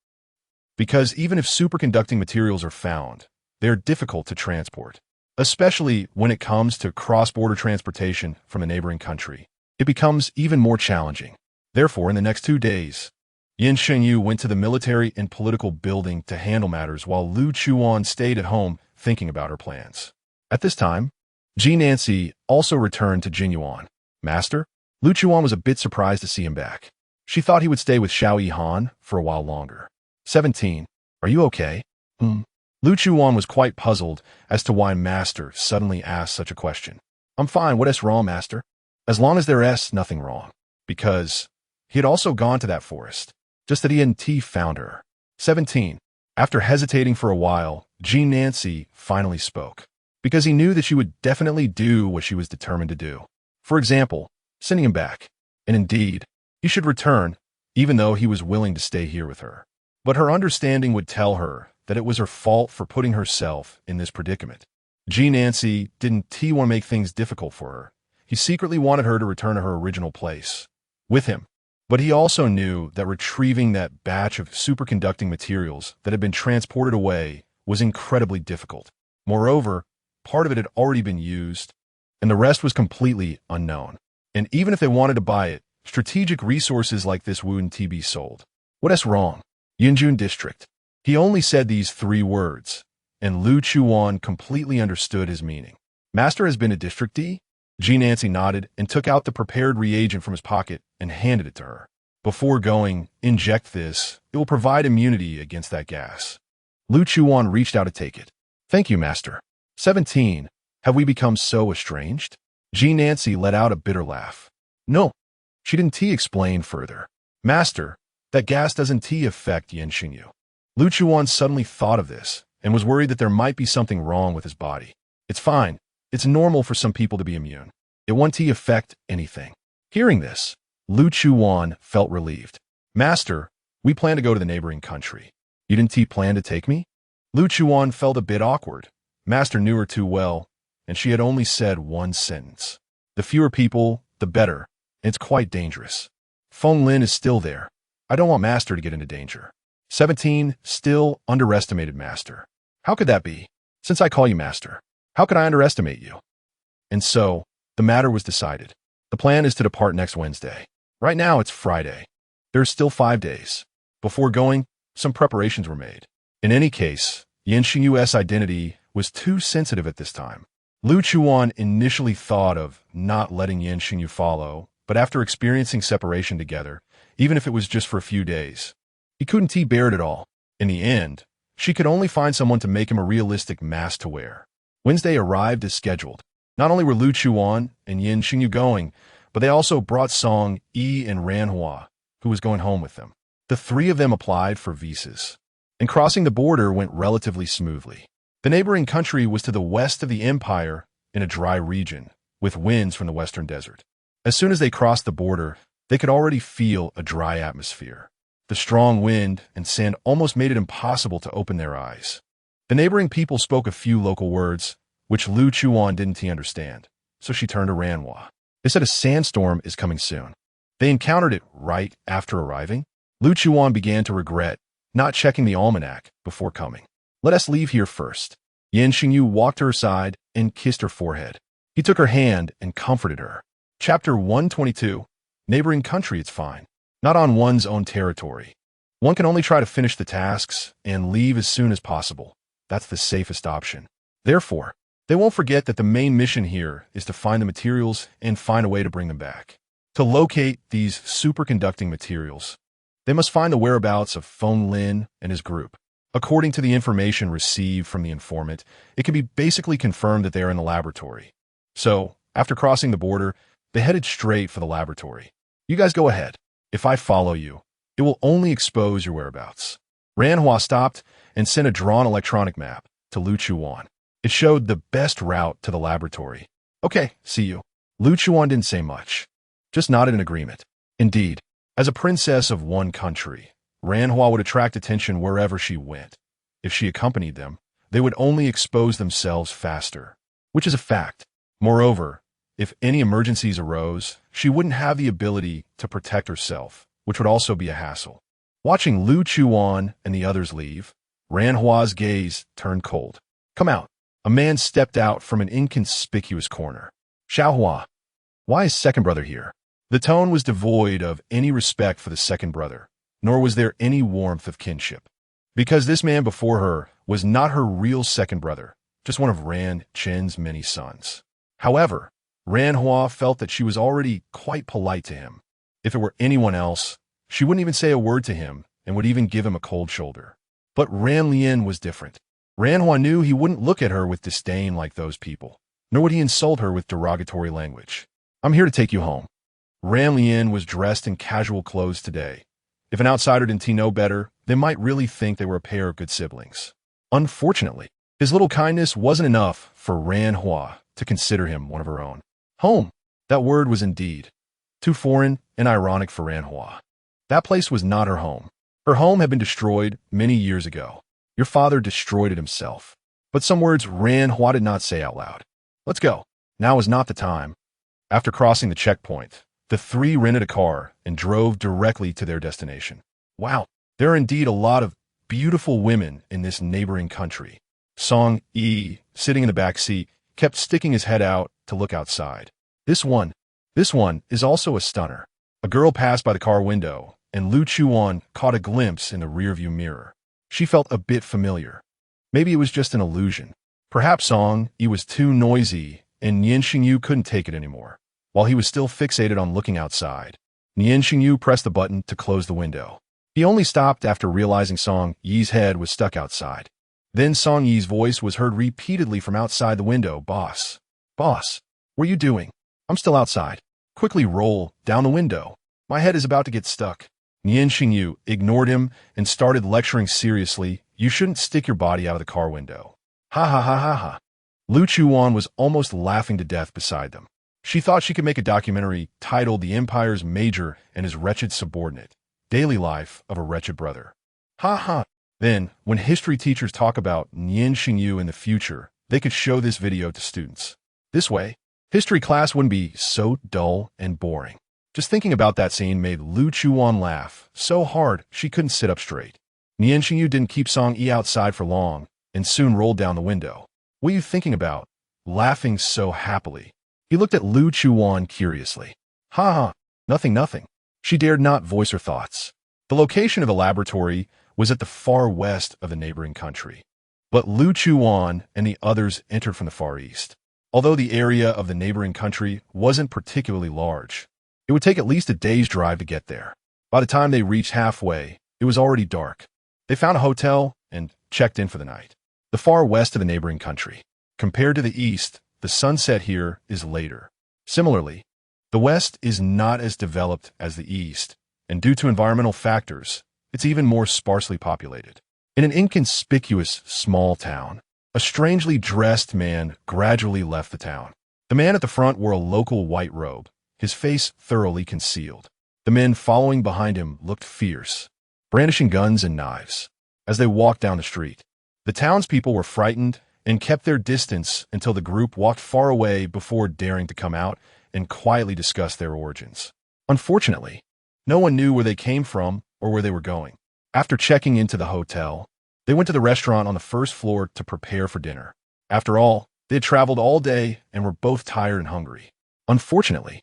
Because even if superconducting materials are found, they're difficult to transport, especially when it comes to cross-border transportation from a neighboring country. It becomes even more challenging. Therefore, in the next 2 days, Nian Shengyu went to the military and political building to handle matters while Lu Chuwan stayed at home thinking about her plans. At this time, Nancy also returned to Jingyuan. Master? Lu Chuwan was a bit surprised to see him back. She thought he would stay with Xiao Han for a while longer. 17. Are you okay? Lu Chuwan was quite puzzled as to why Master suddenly asked such a question. I'm fine, what is wrong, Master? As long as there's nothing wrong. Because he had also gone to that forest, just that he hadn't found her. 17. After hesitating for a while, Nancy finally spoke. Because he knew that she would definitely do what she was determined to do. For example, sending him back. And indeed, he should return, even though he was willing to stay here with her. But her understanding would tell her that it was her fault for putting herself in this predicament. Nancy didn't want to make things difficult for her. He secretly wanted her to return to her original place, with him. But he also knew that retrieving that batch of superconducting materials that had been transported away was incredibly difficult. Moreover, part of it had already been used, and the rest was completely unknown. And even if they wanted to buy it, strategic resources like this wouldn't be sold. What's wrong? Yinjun District. He only said these 3 words, and Lu Chuwan completely understood his meaning. Master has been a District D? Nancy nodded and took out the prepared reagent from his pocket and handed it to her. Before going, inject this. It will provide immunity against that gas. Lu Chuwan reached out to take it. Thank you, Master. 17. Have we become so estranged? Nancy let out a bitter laugh. No. She didn't explain further. Master, that gas doesn't affect Nian Shengyu. Lu Chuwan suddenly thought of this and was worried that there might be something wrong with his body. It's fine. It's normal for some people to be immune. It won't affect anything. Hearing this, Lu Chuwan felt relieved. Master, we plan to go to the neighboring country. You didn't plan to take me? Lu Chuwan felt a bit awkward. Master knew her too well, and she had only said one sentence. The fewer people, the better, and it's quite dangerous. Feng Lin is still there. I don't want Master to get into danger. 17. Still underestimated Master. How could that be? Since I call you Master, how could I underestimate you? And so, the matter was decided. The plan is to depart next Wednesday. Right now, it's Friday. There's still 5 days. Before going, some preparations were made. In any case, Nian Shengyu's identity was too sensitive at this time. Lu Chuwan initially thought of not letting Nian Shengyu follow, but after experiencing separation together, even if it was just for a few days, he couldn't bear it at all. In the end, she could only find someone to make him a realistic mask to wear. Wednesday arrived as scheduled. Not only were Lu Chuwan and Nian Shengyu going, but they also brought Song Yi and Ranhua, who was going home with them. The 3 of them applied for visas, and crossing the border went relatively smoothly. The neighboring country was to the west of the empire in a dry region, with winds from the western desert. As soon as they crossed the border, they could already feel a dry atmosphere. The strong wind and sand almost made it impossible to open their eyes. The neighboring people spoke a few local words, which Lu Chuwan didn't understand, so she turned to Ranhua. They said a sandstorm is coming soon. They encountered it right after arriving. Lu Chuwan began to regret not checking the almanac before coming. Let us leave here first. Nian Shengyu walked to her side and kissed her forehead. He took her hand and comforted her. Chapter 122. Neighboring country, it's fine. Not on one's own territory. One can only try to finish the tasks and leave as soon as possible. That's the safest option. Therefore, they won't forget that the main mission here is to find the materials and find a way to bring them back. To locate these superconducting materials, they must find the whereabouts of Feng Lin and his group. According to the information received from the informant, it can be basically confirmed that they are in the laboratory. So, after crossing the border, they headed straight for the laboratory. You guys go ahead. If I follow you, it will only expose your whereabouts. Ranhua stopped and sent a drawn electronic map to Lu Chuwan. It showed the best route to the laboratory. Okay, see you. Lu Chuwan didn't say much, just nodded in agreement. Indeed, as a princess of one country, Ranhua would attract attention wherever she went. If she accompanied them, they would only expose themselves faster, which is a fact. Moreover, if any emergencies arose, she wouldn't have the ability to protect herself, which would also be a hassle. Watching Lu Chuwan and the others leave, Ranhua's gaze turned cold. Come out. A man stepped out from an inconspicuous corner. Xiaohua. Why is second brother here? The tone was devoid of any respect for the second brother, nor was there any warmth of kinship. Because this man before her was not her real second brother, just one of Ran Chen's many sons. However, Ranhua felt that she was already quite polite to him. If it were anyone else, she wouldn't even say a word to him and would even give him a cold shoulder. But Ran Lian was different. Ranhua knew he wouldn't look at her with disdain like those people, nor would he insult her with derogatory language. I'm here to take you home. Ran Lian was dressed in casual clothes today. If an outsider didn't know better, they might really think they were a pair of good siblings. Unfortunately, his little kindness wasn't enough for Ranhua to consider him one of her own. Home. That word was indeed too foreign and ironic for Ranhua. That place was not her home. Her home had been destroyed many years ago. Your father destroyed it himself. But some words Ranhua did not say out loud. Let's go. Now is not the time. After crossing the checkpoint, the three rented a car and drove directly to their destination. Wow, there are indeed a lot of beautiful women in this neighboring country. Song Yi, sitting in the back seat, kept sticking his head out to look outside. This one is also a stunner. A girl passed by the car window, and Lu Chuwan caught a glimpse in the rearview mirror. She felt a bit familiar. Maybe it was just an illusion. Perhaps Song Yi was too noisy, and Nian Shengyu couldn't take it anymore. While he was still fixated on looking outside, Nian Shengyu pressed the button to close the window. He only stopped after realizing Song Yi's head was stuck outside. Then Song Yi's voice was heard repeatedly from outside the window. Boss, what are you doing? I'm still outside. Quickly roll down the window. My head is about to get stuck. Nian Shengyu ignored him and started lecturing seriously. You shouldn't stick your body out of the car window. Ha ha ha ha ha. Lu Chuwan was almost laughing to death beside them. She thought she could make a documentary titled The Empire's Major and His Wretched Subordinate, Daily Life of a Wretched Brother. Ha ha. Then, when history teachers talk about Nian Shengyu in the future, they could show this video to students. This way, history class wouldn't be so dull and boring. Just thinking about that scene made Lu Chuwan laugh so hard she couldn't sit up straight. Nian Shengyu didn't keep Song Yi outside for long and soon rolled down the window. What are you thinking about? Laughing so happily. He looked at Lu Chuwan curiously. Ha ha, nothing. She dared not voice her thoughts. The location of the laboratory was at the far west of the neighboring country. But Lu Chuwan and the others entered from the far east. Although the area of the neighboring country wasn't particularly large, it would take at least a day's drive to get there. By the time they reached halfway, it was already dark. They found a hotel and checked in for the night. The far west of the neighboring country. Compared to the east, the sunset here is later. Similarly, the west is not as developed as the east, and due to environmental factors, it's even more sparsely populated. In an inconspicuous small town, a strangely dressed man gradually left the town. The man at the front wore a local white robe, his face thoroughly concealed. The men following behind him looked fierce. brandishing guns and knives. As they walked down the street, the townspeople were frightened and kept their distance until the group walked far away before daring to come out and quietly discuss their origins. Unfortunately, no one knew where they came from or where they were going. After checking into the hotel, they went to the restaurant on the first floor to prepare for dinner. After all, they had traveled all day and were both tired and hungry. Unfortunately,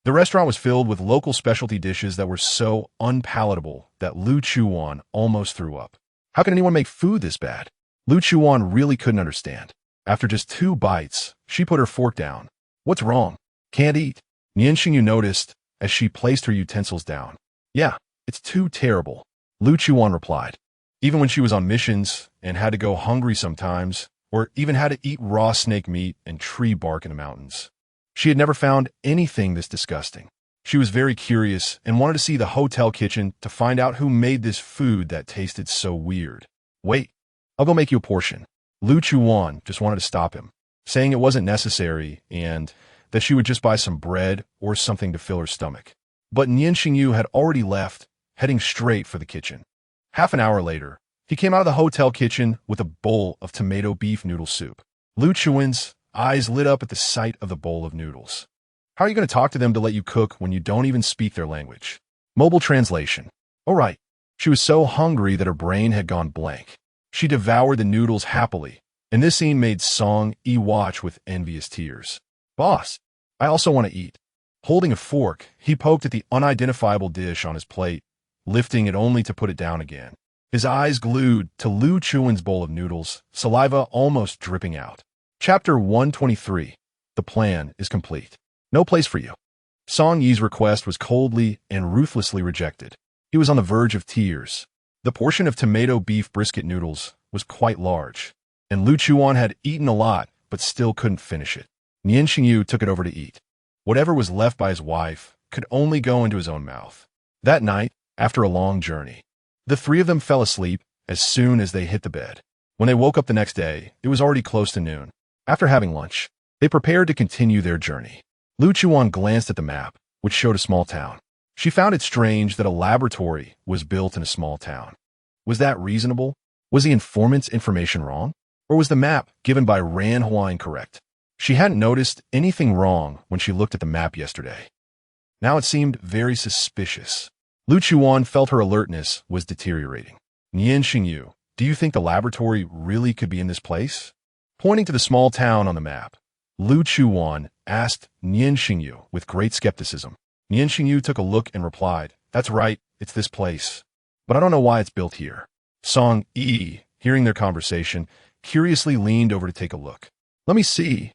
the restaurant was filled with local specialty dishes that were so unpalatable that Lu Chuwan almost threw up. How can anyone make food this bad? Lu Chuwan really couldn't understand. After just 2 bites, she put her fork down. What's wrong? Can't eat? Nian Shengyu noticed as she placed her utensils down. Yeah, it's too terrible, Lu Chuwan replied. Even when she was on missions and had to go hungry sometimes, or even had to eat raw snake meat and tree bark in the mountains, she had never found anything this disgusting. She was very curious and wanted to see the hotel kitchen to find out who made this food that tasted so weird. Wait, I'll go make you a portion. Lu Chuwan just wanted to stop him, saying it wasn't necessary and that she would just buy some bread or something to fill her stomach. But Nian Shengyu had already left, heading straight for the kitchen. Half an hour later, he came out of the hotel kitchen with a bowl of tomato beef noodle soup. Lu Chuan's eyes lit up at the sight of the bowl of noodles. How are you going to talk to them to let you cook when you don't even speak their language? Mobile translation. All right. She was so hungry that her brain had gone blank. She devoured the noodles happily, and this scene made Song Yi watch with envious tears. Boss, I also want to eat. Holding a fork, he poked at the unidentifiable dish on his plate, lifting it only to put it down again. His eyes glued to Lu Chuan's bowl of noodles, saliva almost dripping out. Chapter 123. The plan is complete. No place for you. Song Yi's request was coldly and ruthlessly rejected. He was on the verge of tears. The portion of tomato beef brisket noodles was quite large, and Lu Chuwan had eaten a lot but still couldn't finish it. Nian Shengyu took it over to eat. Whatever was left by his wife could only go into his own mouth. That night, after a long journey, the 3 of them fell asleep as soon as they hit the bed. When they woke up the next day, it was already close to noon. After having lunch, they prepared to continue their journey. Lu Chuwan glanced at the map, which showed a small town. She found it strange that a laboratory was built in a small town. Was that reasonable? Was the informant's information wrong? Or was the map given by Ran Huai correct? She hadn't noticed anything wrong when she looked at the map yesterday. Now it seemed very suspicious. Lu Chuwan felt her alertness was deteriorating. Nian Shengyu, do you think the laboratory really could be in this place? Pointing to the small town on the map, Lu Chuwan asked Nian Shengyu with great skepticism. Nian Shengyu took a look and replied, That's right, it's this place. But I don't know why it's built here. Song Yi, hearing their conversation, curiously leaned over to take a look. Let me see.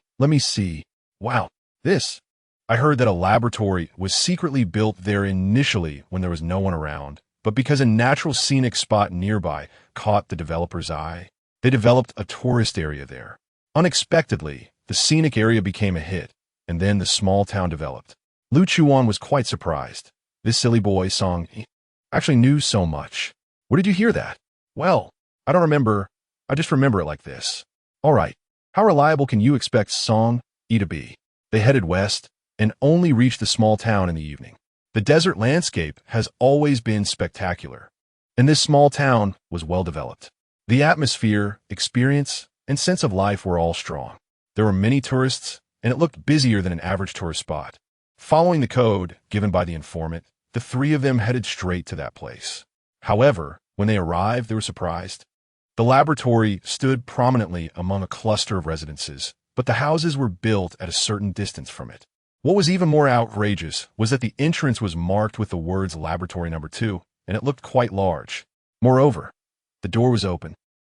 Wow, this. I heard that a laboratory was secretly built there initially when there was no one around, but because a natural scenic spot nearby caught the developer's eye, they developed a tourist area there. Unexpectedly, the scenic area became a hit, and then the small town developed. Lu Chuwan was quite surprised. This silly boy, Song Yi, actually knew so much. Where did you hear that? Well, I don't remember. I just remember it like this. All right, how reliable can you expect Song Yi to be? They headed west and only reached the small town in the evening. The desert landscape has always been spectacular, and this small town was well developed. The atmosphere, experience, and sense of life were all strong. There were many tourists, and it looked busier than an average tourist spot. Following the code given by the informant, the 3 of them headed straight to that place. However, when they arrived, they were surprised. The laboratory stood prominently among a cluster of residences, but the houses were built at a certain distance from it. What was even more outrageous was that the entrance was marked with the words Laboratory Number 2, and it looked quite large. Moreover, the door was open.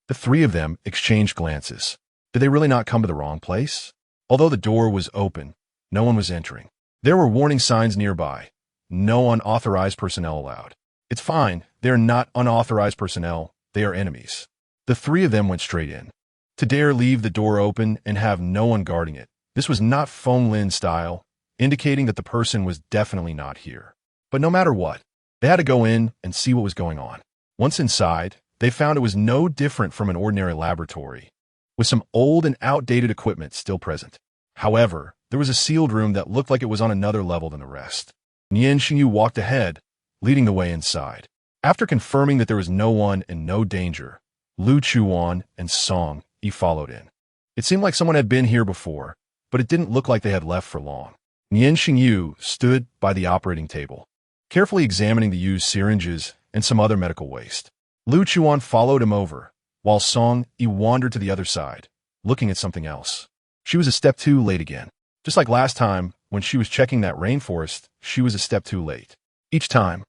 The 3 of them exchanged glances. Did they really not come to the wrong place? Although the door was open, no one was entering. There were warning signs nearby. No unauthorized personnel allowed. It's fine. They're not unauthorized personnel. They are enemies. The 3 of them went straight in. To dare leave the door open and have no one guarding it. This was not Feng Lin style, indicating that the person was definitely not here. But no matter what, they had to go in and see what was going on. Once inside, they found it was no different from an ordinary laboratory, with some old and outdated equipment still present. However, there was a sealed room that looked like it was on another level than the rest. Nian Shengyu walked ahead, leading the way inside. After confirming that there was no one and no danger, Lu Chuwan and Song Yi followed in. It seemed like someone had been here before, but it didn't look like they had left for long. Nian Shengyu stood by the operating table, carefully examining the used syringes and some other medical waste. Lu Chuwan followed him over, while Song Yi wandered to the other side, looking at something else. She was a step too late again. Just like last time, when she was checking that rainforest, she was a step too late. Each time,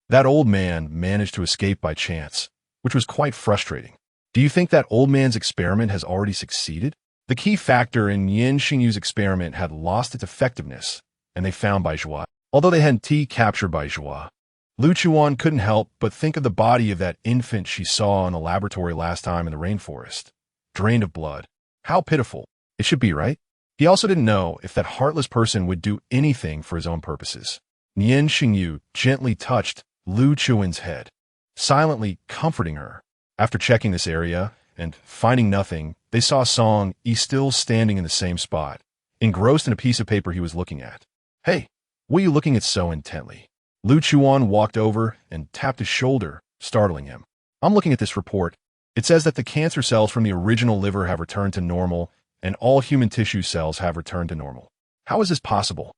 that old man managed to escape by chance, which was quite frustrating. Do you think that old man's experiment has already succeeded? The key factor in Nian Shengyu's experiment had lost its effectiveness, and they found Baizhua. Although they hadn't captured Baizhua, Lu Chuwan couldn't help but think of the body of that infant she saw in the laboratory last time in the rainforest, drained of blood. How pitiful. It should be, right? He also didn't know if that heartless person would do anything for his own purposes. Nian Shengyu gently touched Lu Chuwan's head, silently comforting her. After checking this area and finding nothing, they saw Song Yi still standing in the same spot, engrossed in a piece of paper he was looking at. Hey, what are you looking at so intently? Lu Chuwan walked over and tapped his shoulder, startling him. I'm looking at this report. It says that the cancer cells from the original liver have returned to normal, and all human tissue cells have returned to normal. How is this possible?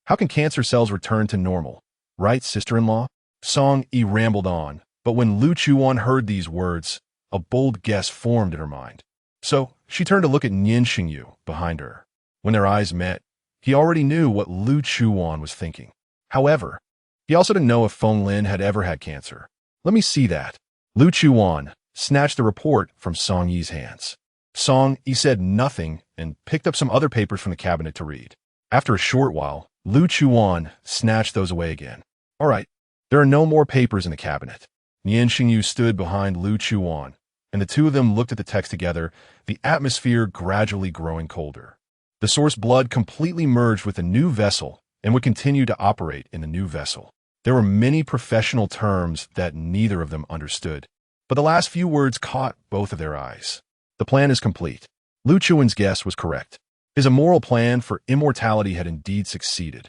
How can cancer cells return to normal? Right, sister-in-law? Song Yi rambled on, but when Lu Chuwan heard these words, a bold guess formed in her mind. So, she turned to look at Nian Shengyu behind her. When their eyes met, he already knew what Lu Chuwan was thinking. However, he also didn't know if Feng Lin had ever had cancer. Let me see that. Lu Chuwan snatched the report from Song Yi's hands. Song Yi said nothing and picked up some other papers from the cabinet to read. After a short while, Lu Chuwan snatched those away again. All right, there are no more papers in the cabinet. Nian Shengyu stood behind Lu Chuwan, and the two of them looked at the text together, the atmosphere gradually growing colder. The source blood completely merged with the new vessel and would continue to operate in the new vessel. There were many professional terms that neither of them understood, but the last few words caught both of their eyes. The plan is complete. Lu Chuan's guess was correct. His immoral plan for immortality had indeed succeeded.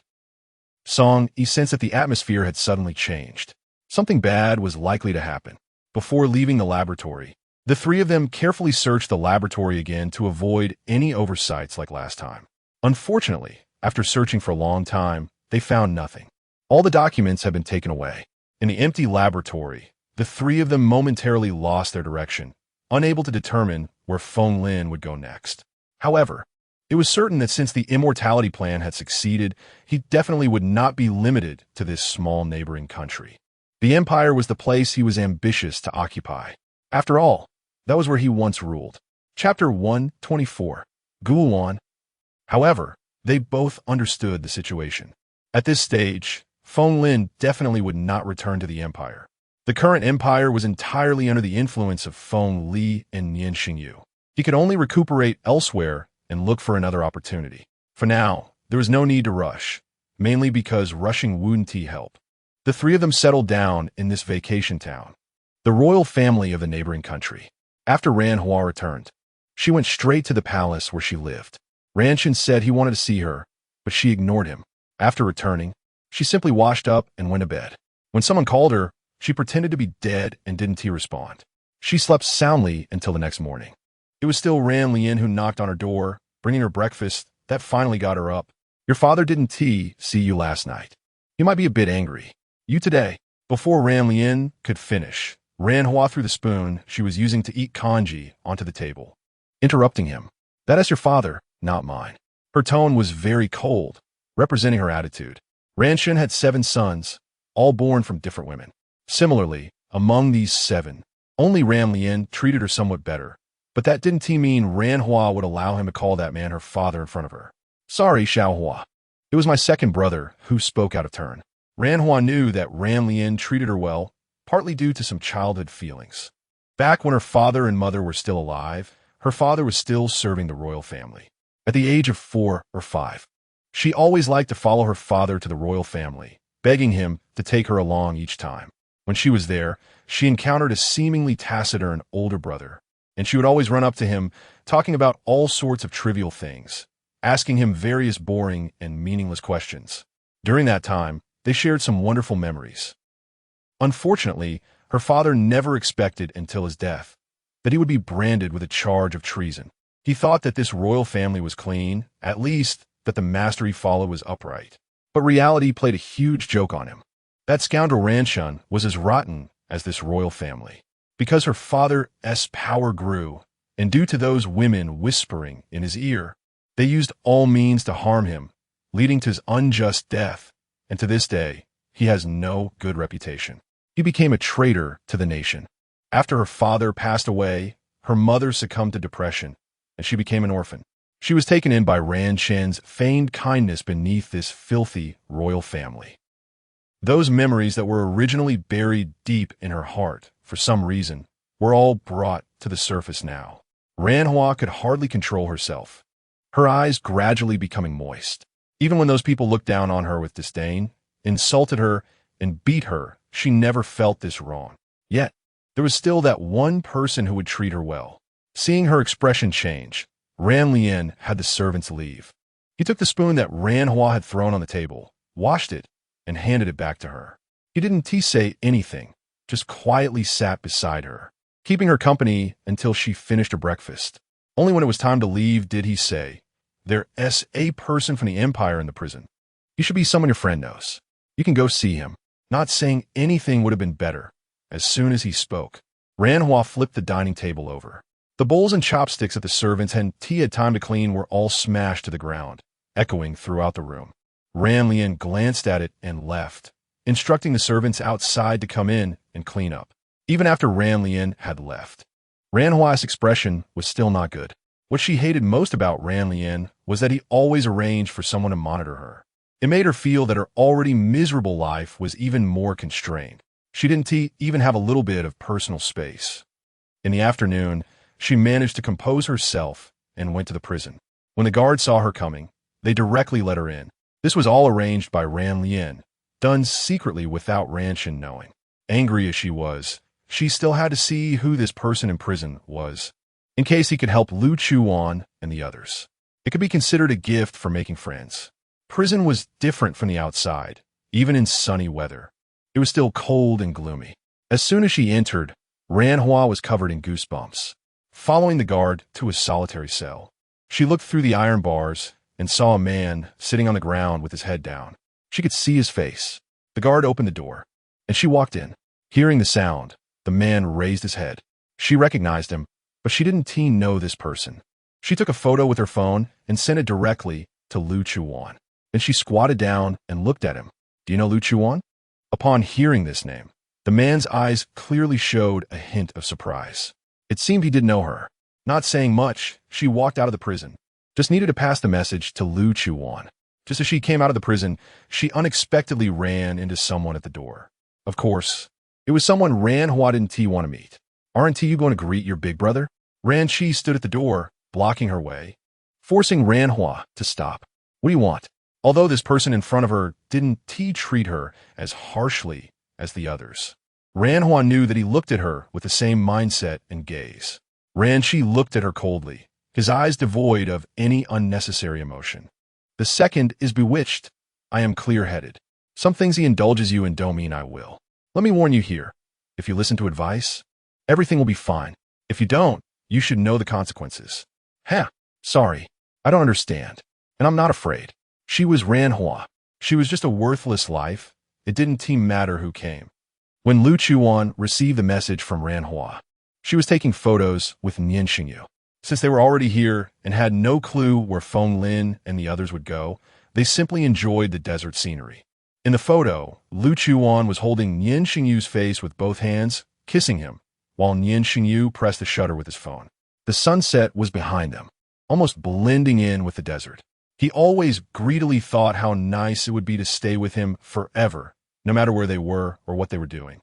Song Yi sensed that the atmosphere had suddenly changed. Something bad was likely to happen. Before leaving the laboratory, the three of them carefully searched the laboratory again to avoid any oversights like last time. Unfortunately, after searching for a long time, they found nothing. All the documents had been taken away. In the empty laboratory, the three of them momentarily lost their direction, unable to determine where Feng Lin would go next. However, it was certain that since the immortality plan had succeeded, he definitely would not be limited to this small neighboring country. The empire was the place he was ambitious to occupy. After all, that was where he once ruled. Chapter 124. Gulwan. However, they both understood the situation. At this stage, Feng Lin definitely would not return to the empire. The current empire was entirely under the influence of Feng Li and Nian Shengyu. He could only recuperate elsewhere and look for another opportunity. For now, there was no need to rush, mainly because rushing wouldn't help. The three of them settled down in this vacation town, the royal family of the neighboring country. After Ran Hua returned, she went straight to the palace where she lived. Ran Shen said he wanted to see her, but she ignored him. After returning, she simply washed up and went to bed. When someone called her, she pretended to be dead and didn't respond. She slept soundly until the next morning. It was still Ran Lien who knocked on her door, bringing her breakfast. That finally got her up. Your father didn't see you last night. He might be a bit angry. You today. Before Ran Lien could finish, Ran Hua threw the spoon she was using to eat congee onto the table, interrupting him. That is your father, not mine. Her tone was very cold, representing her attitude. Ran Shen had 7 sons, all born from different women. Similarly, among these 7, only Ran Lien treated her somewhat better, but that didn't mean Ran Hua would allow him to call that man her father in front of her. Sorry, Xiao Hua. It was my second brother who spoke out of turn. Ran Hua knew that Ran Lien treated her well, partly due to some childhood feelings. Back when her father and mother were still alive, her father was still serving the royal family. At the age of 4 or 5, she always liked to follow her father to the royal family, begging him to take her along each time. When she was there, she encountered a seemingly taciturn older brother, and she would always run up to him, talking about all sorts of trivial things, asking him various boring and meaningless questions. During that time, they shared some wonderful memories. Unfortunately, Her father never expected until his death that he would be branded with a charge of treason. He thought that this royal family was clean, at least that the master he followed was upright. But reality played a huge joke on him. That scoundrel Ranshun was as rotten as this royal family. Because her father's power grew, and due to those women whispering in his ear, they used all means to harm him, leading to his unjust death, and to this day, he has no good reputation. He became a traitor to the nation. After her father passed away, her mother succumbed to depression, and she became an orphan. She was taken in by Ranshin's feigned kindness beneath this filthy royal family. Those memories that were originally buried deep in her heart, for some reason, were all brought to the surface now. Ranhua could hardly control herself, her eyes gradually becoming moist. Even when those people looked down on her with disdain, insulted her, and beat her, she never felt this wrong. Yet, there was still that one person who would treat her well. Seeing her expression change, Ran Lien had the servants leave. He took the spoon that Ranhua had thrown on the table, washed it, and handed it back to her. He didn't say anything, just quietly sat beside her, keeping her company until she finished her breakfast. Only when it was time to leave did he say, "There's a person from the Empire in the prison. He should be someone your friend knows. You can go see him." Not saying anything would have been better. As soon as he spoke, Ranhua flipped the dining table over. The bowls and chopsticks that the servants and tea had time to clean were all smashed to the ground, echoing throughout the room. Ran Lien glanced at it and left, instructing the servants outside to come in and clean up. Even after Ran Lien had left, Ranhua's expression was still not good. What she hated most about Ran Lien was that he always arranged for someone to monitor her. It made her feel that her already miserable life was even more constrained. She didn't even have a little bit of personal space. In the afternoon, she managed to compose herself and went to the prison. When the guards saw her coming, they directly let her in. This was all arranged by Ran Lien, done secretly without Ranshin knowing. Angry as she was, she still had to see who this person in prison was, in case he could help Lu Chuwan and the others. It could be considered a gift for making friends. Prison was different from the outside, even in sunny weather. It was still cold and gloomy. As soon as she entered, Ranhua was covered in goosebumps. Following the guard to his solitary cell, she looked through the iron bars and saw a man sitting on the ground with his head down. She could see his face. The guard opened the door, and she walked in. Hearing the sound, the man raised his head. She recognized him, but she didn't know this person. She took a photo with her phone and sent it directly to Lu Chuwan. Then she squatted down and looked at him. "Do you know Lu Chuwan?" Upon hearing this name, the man's eyes clearly showed a hint of surprise. It seemed he didn't know her. Not saying much, she walked out of the prison. Just needed to pass the message to Lu Chuwan. Just as she came out of the prison, she unexpectedly ran into someone at the door. Of course, it was someone Ranhua didn't want to meet. "Aren't you going to greet your big brother?" Ranchi stood at the door, blocking her way, forcing Ranhua to stop. "What do you want?" Although this person in front of her didn't treat her as harshly as the others, Ranhua knew that he looked at her with the same mindset and gaze. Ranchi looked at her coldly, his eyes devoid of any unnecessary emotion. "The second is bewitched. I am clear-headed. Some things he indulges you in don't mean I will. Let me warn you here. If you listen to advice, everything will be fine. If you don't, you should know the consequences." Sorry, I don't understand, and I'm not afraid. She was Ranhua. She was just a worthless life. It didn't matter who came. When Lu Chuwan received the message from Ranhua, she was taking photos with Nian Shengyu. Since they were already here and had no clue where Feng Lin and the others would go, they simply enjoyed the desert scenery. In the photo, Lu Chuwan was holding Nian Shengyu's face with both hands, kissing him, while Nian Shengyu pressed the shutter with his phone. The sunset was behind them, almost blending in with the desert. He always greedily thought how nice it would be to stay with him forever, no matter where they were or what they were doing.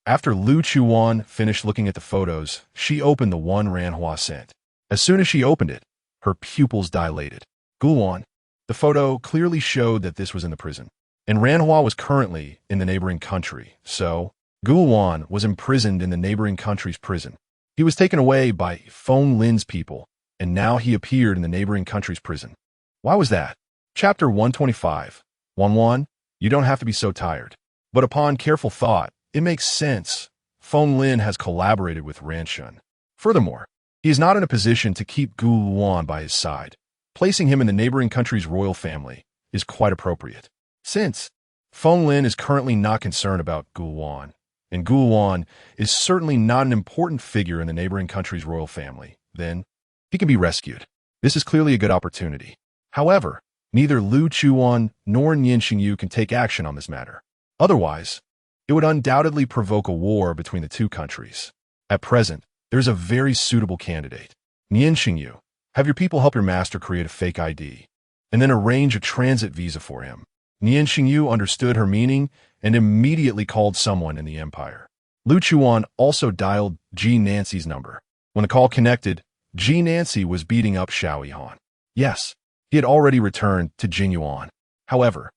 After Lu Chuwan finished looking at the photos, she opened the one Ranhua sent. As soon as she opened it, her pupils dilated. Gulwan. The photo clearly showed that this was in the prison, and Ranhua was currently in the neighboring country, so Gulwan was imprisoned in the neighboring country's prison. He was taken away by Feng Lin's people, and now he appeared in the neighboring country's prison. Why was that? Chapter 125. 1-1. You don't have to be so tired. But upon careful thought, it makes sense. Feng Lin has collaborated with Ranshun. Furthermore, he is not in a position to keep Gu Luan by his side. Placing him in the neighboring country's royal family is quite appropriate. Since Feng Lin is currently not concerned about Gu Luan, and Gu Luan is certainly not an important figure in the neighboring country's royal family, then he can be rescued. This is clearly a good opportunity. However, neither Lu Chuwan nor Nian Shengyu can take action on this matter. Otherwise, it would undoubtedly provoke a war between the two countries. At present, there is a very suitable candidate. Nian Shengyu, have your people help your master create a fake ID, and then arrange a transit visa for him. Nian Shengyu understood her meaning and immediately called someone in the empire. Lu Chuwan also dialed Ji Nancy's number. When the call connected, Ji Nancy was beating up Xiao Yihan. Yes, he had already returned to Jinyuan. However,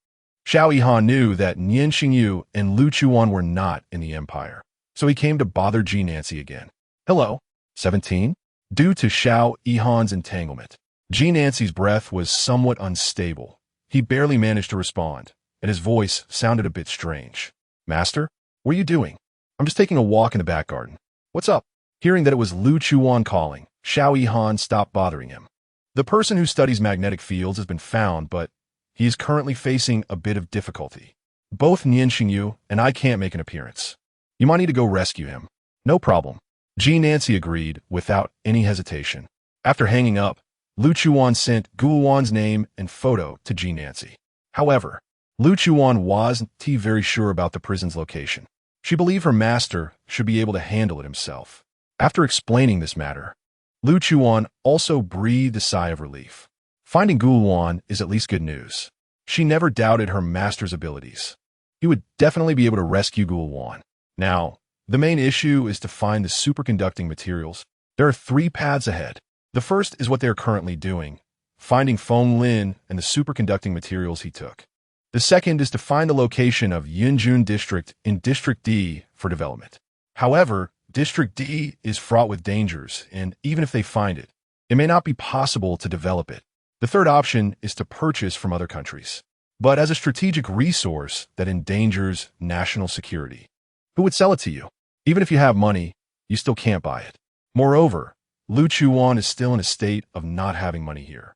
Xiao Yihan knew that Nian Shengyu and Lu Chuwan were not in the empire, so he came to bother Ji Nancy again. Hello, 17? Due to Xiao Yihan's entanglement, Ji Nancy's breath was somewhat unstable. He barely managed to respond, and his voice sounded a bit strange. Master, what are you doing? I'm just taking a walk in the back garden. What's up? Hearing that it was Lu Chuwan calling, Xiao Yihan stopped bothering him. The person who studies magnetic fields has been found, but he is currently facing a bit of difficulty. Both Nian Shengyu and I can't make an appearance. You might need to go rescue him. No problem. Ji Nancy agreed without any hesitation. After hanging up, Lu Chuwan sent Gu Luan's name and photo to Ji Nancy. However, Lu Chuwan wasn't very sure about the prison's location. She believed her master should be able to handle it himself. After explaining this matter, Lu Chuwan also breathed a sigh of relief. Finding Gu Luan is at least good news. She never doubted her master's abilities. He would definitely be able to rescue Gu Luan. Now, the main issue is to find the superconducting materials. There are 3 paths ahead. The first is what they are currently doing, finding Feng Lin and the superconducting materials he took. The second is to find the location of Yinjun District in District D for development. However, District D is fraught with dangers, and even if they find it, it may not be possible to develop it. The third option is to purchase from other countries, but as a strategic resource that endangers national security. Who would sell it to you? Even if you have money, you still can't buy it. Moreover, Lu Chuwan is still in a state of not having money here.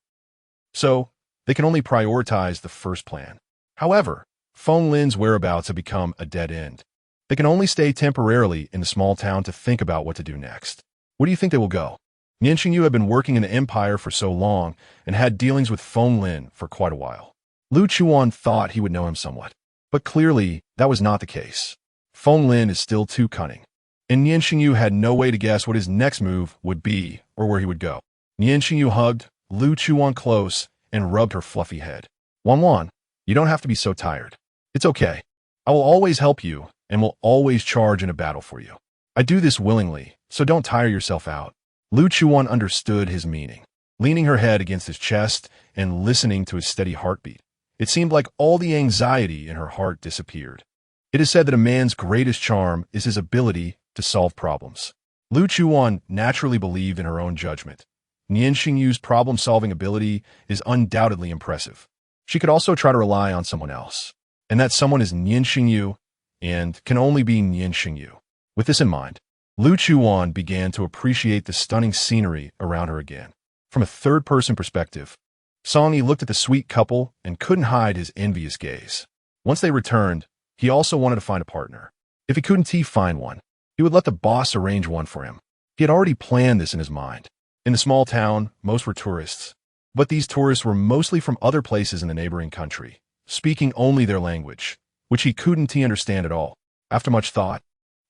So, they can only prioritize the first plan. However, Feng Lin's whereabouts have become a dead end. They can only stay temporarily in the small town to think about what to do next. Where do you think they will go? Nian Shengyu had been working in the empire for so long and had dealings with Feng Lin for quite a while. Lu Chuwan thought he would know him somewhat, but clearly that was not the case. Feng Lin is still too cunning, and Nian Shengyu had no way to guess what his next move would be or where he would go. Nian Shengyu hugged Lu Chuwan close and rubbed her fluffy head. Wan, you don't have to be so tired. It's okay. I will always help you and will always charge in a battle for you. I do this willingly, so don't tire yourself out. Lu Chuwan understood his meaning. Leaning her head against his chest and listening to his steady heartbeat, it seemed like all the anxiety in her heart disappeared. It is said that a man's greatest charm is his ability to solve problems. Lu Chuwan naturally believed in her own judgment. Nian Shengyu's problem-solving ability is undoubtedly impressive. She could also try to rely on someone else, and that someone is Nian Shengyu and can only be Nian Shengyu. With this in mind, Lu Chuwan began to appreciate the stunning scenery around her again. From a third-person perspective, Song Yi looked at the sweet couple and couldn't hide his envious gaze. Once they returned, he also wanted to find a partner. If he couldn't find one, he would let the boss arrange one for him. He had already planned this in his mind. In the small town, most were tourists, but these tourists were mostly from other places in the neighboring country, speaking only their language, which he couldn't understand at all. After much thought,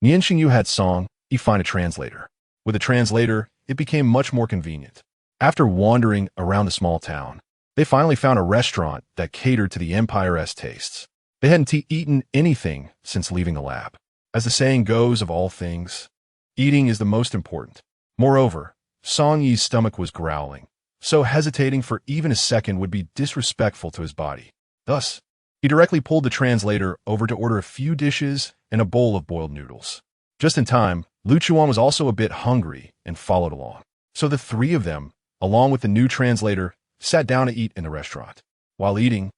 Nian Shengyu had Song Yi find a translator. With a translator, it became much more convenient. After wandering around the small town, they finally found a restaurant that catered to the Empire's tastes. They hadn't eaten anything since leaving the lab. As the saying goes of all things, eating is the most important. Moreover, Song Yi's stomach was growling, so hesitating for even a second would be disrespectful to his body. Thus, he directly pulled the translator over to order a few dishes and a bowl of boiled noodles. Just in time, Lu Chuwan was also a bit hungry and followed along. So the 3 of them, along with the new translator, sat down to eat in the restaurant. While eating,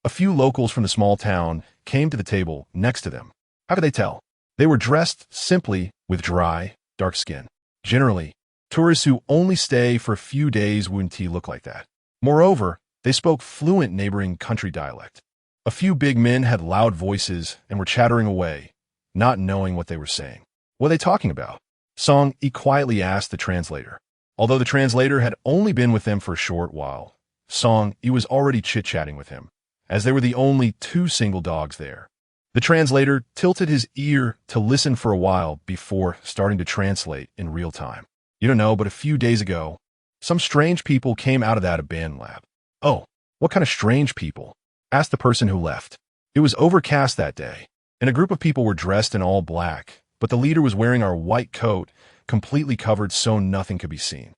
a few locals from the small town came to the table next to them. How could they tell? They were dressed simply with dry, dark skin. Generally, tourists who only stay for a few days wouldn't look like that. Moreover, they spoke fluent neighboring country dialect. A few big men had loud voices and were chattering away, not knowing what they were saying. What are they talking about? Song Yi quietly asked the translator. Although the translator had only been with them for a short while, Song Yi was already chit-chatting with him, as they were the only two single dogs there. The translator tilted his ear to listen for a while before starting to translate in real time. You don't know, but a few days ago, some strange people came out of that abandoned lab. Oh, what kind of strange people? Asked the person who left. It was overcast that day, and a group of people were dressed in all black, but the leader was wearing our white coat, completely covered so nothing could be seen.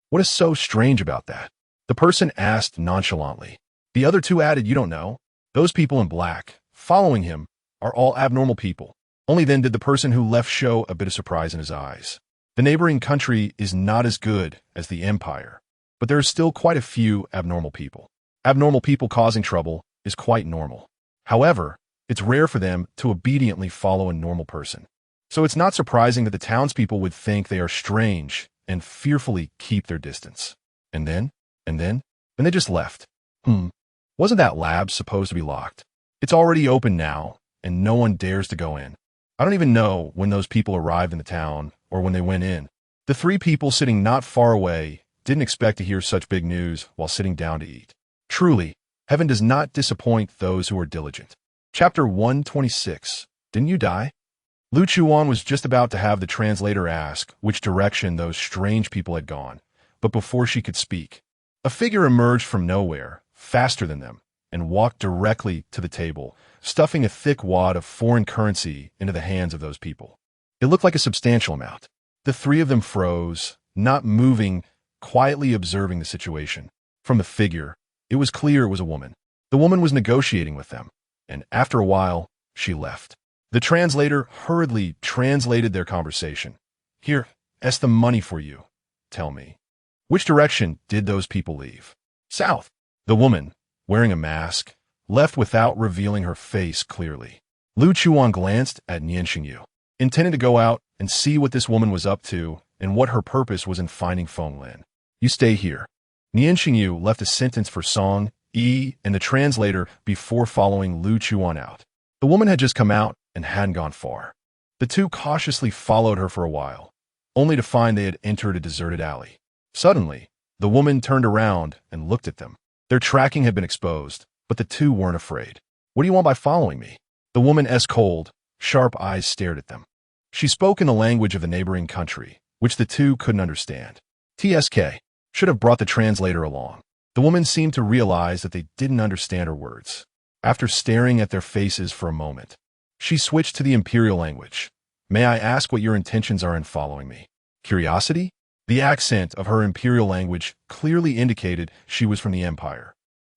What is so strange about that? The person asked nonchalantly. The other two added, you don't know. Those people in black, following him, are all abnormal people. Only then did the person who left show a bit of surprise in his eyes. The neighboring country is not as good as the empire, but there are still quite a few abnormal people. Abnormal people causing trouble is quite normal. However, it's rare for them to obediently follow a normal person. So it's not surprising that the townspeople would think they are strange and fearfully keep their distance. And then they just left. Wasn't that lab supposed to be locked? It's already open now, and no one dares to go in. I don't even know when those people arrived in the town or when they went in. The three people sitting not far away didn't expect to hear such big news while sitting down to eat. Truly, heaven does not disappoint those who are diligent. Chapter 126. Didn't you die? Lu Chuwan was just about to have the translator ask which direction those strange people had gone, but before she could speak, a figure emerged from nowhere, faster than them, and walked directly to the table, stuffing a thick wad of foreign currency into the hands of those people. It looked like a substantial amount. The three of them froze, not moving, quietly observing the situation. From the figure, it was clear it was a woman. The woman was negotiating with them, and after a while, she left. The translator hurriedly translated their conversation. Here, that's the money for you. Tell me, which direction did those people leave? South. The woman, wearing a mask, left without revealing her face clearly. Lu Chuwan glanced at Nian Shengyu, intending to go out and see what this woman was up to and what her purpose was in finding Feng Lin. You stay here. Nian Shengyu left a sentence for Song Yi and the translator before following Lu Chuwan out. The woman had just come out and hadn't gone far. The two cautiously followed her for a while, only to find they had entered a deserted alley. Suddenly, the woman turned around and looked at them. Their tracking had been exposed, but the two weren't afraid. What do you want by following me? The woman's cold, sharp eyes stared at them. She spoke in the language of the neighboring country, which the two couldn't understand. TSK should have brought the translator along. The woman seemed to realize that they didn't understand her words. After staring at their faces for a moment, she switched to the imperial language. May I ask what your intentions are in following me? Curiosity? The accent of her imperial language clearly indicated she was from the empire.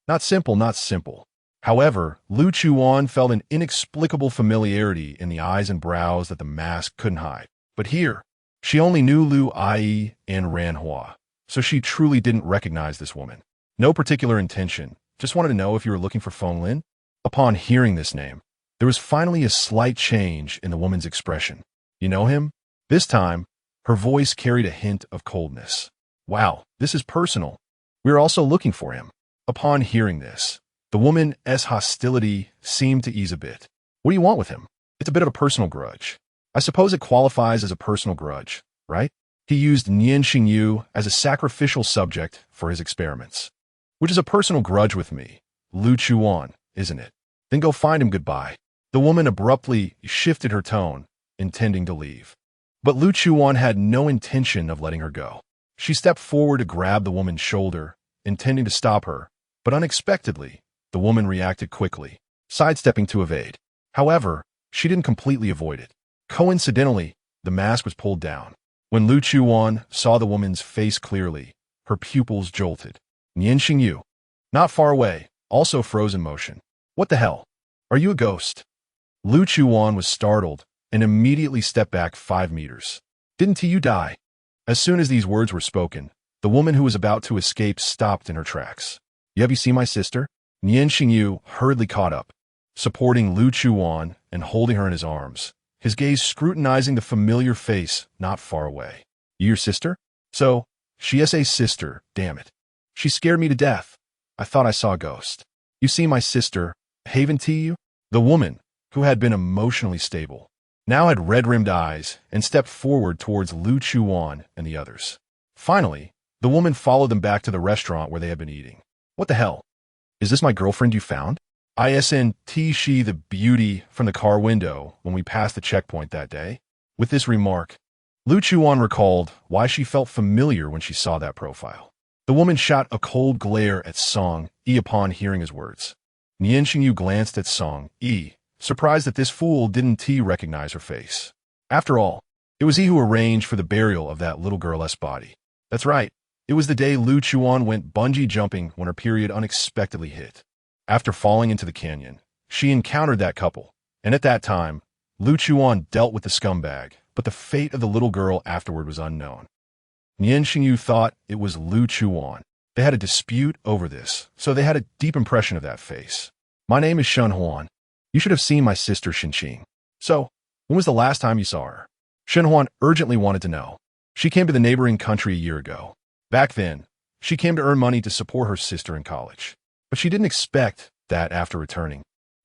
Not simple, not simple. However, Lu Chuwan felt an inexplicable familiarity in the eyes and brows that the mask couldn't hide. But here, she only knew Lu Ai and Ranhua, so she truly didn't recognize this woman. No particular intention, just wanted to know if you were looking for Feng Lin. Upon hearing this name, there was finally a slight change in the woman's expression. You know him? This time, her voice carried a hint of coldness. Wow, this is personal. We are also looking for him. Upon hearing this, the woman's hostility seemed to ease a bit. What do you want with him? It's a bit of a personal grudge. I suppose it qualifies as a personal grudge, right? He used Nian Shengyu as a sacrificial subject for his experiments. Which is a personal grudge with me, Lu Chuwan, isn't it? Then go find him. Goodbye. The woman abruptly shifted her tone, intending to leave. But Lu Chuwan had no intention of letting her go. She stepped forward to grab the woman's shoulder, intending to stop her, but unexpectedly, the woman reacted quickly, sidestepping to evade. However, she didn't completely avoid it. Coincidentally, the mask was pulled down. When Lu Chuwan saw the woman's face clearly, her pupils jolted. Nian Shengyu, not far away, also froze in motion. What the hell? Are you a ghost? Lu Chuwan was startled and immediately stepped back 5 meters. Didn't you die? As soon as these words were spoken, the woman who was about to escape stopped in her tracks. Have you seen my sister? Nian Shengyu hurriedly caught up, supporting Lu Chuwan and holding her in his arms. his gaze scrutinizing the familiar face not far away. "You your sister?" "So, she is a sister, damn it. She scared me to death. I thought I saw a ghost." "You see my sister, Haven to you?" The woman, who had been emotionally stable, now had red-rimmed eyes and stepped forward towards Lu Chuwan and the others. Finally, the woman followed them back to the restaurant where they had been eating. "What the hell? Is this my girlfriend you found?" "Isn't she the beauty from the car window when we passed the checkpoint that day?" With this remark, Lu Chuan recalled why she felt familiar when she saw that profile. The woman shot a cold glare at Song Yi upon hearing his words. Nian Shengyu glanced at Song Yi, surprised that this fool didn't recognize her face. After all, it was he who arranged for the burial of that little girl's body. That's right, it was the day Lu Chuan went bungee jumping when her period unexpectedly hit. After falling into the canyon, she encountered that couple, and at that time, Lu Chuan dealt with the scumbag, but the fate of the little girl afterward was unknown. Nian Shengyu thought it was Lu Chuan. They had a dispute over this, so they had a deep impression of that face. "My name is Shen Huan. You should have seen my sister Xinqing." "So, when was the last time you saw her?" Shen Huan urgently wanted to know. "She came to the neighboring country a year ago. Back then, she came to earn money to support her sister in college. But she didn't expect that after returning,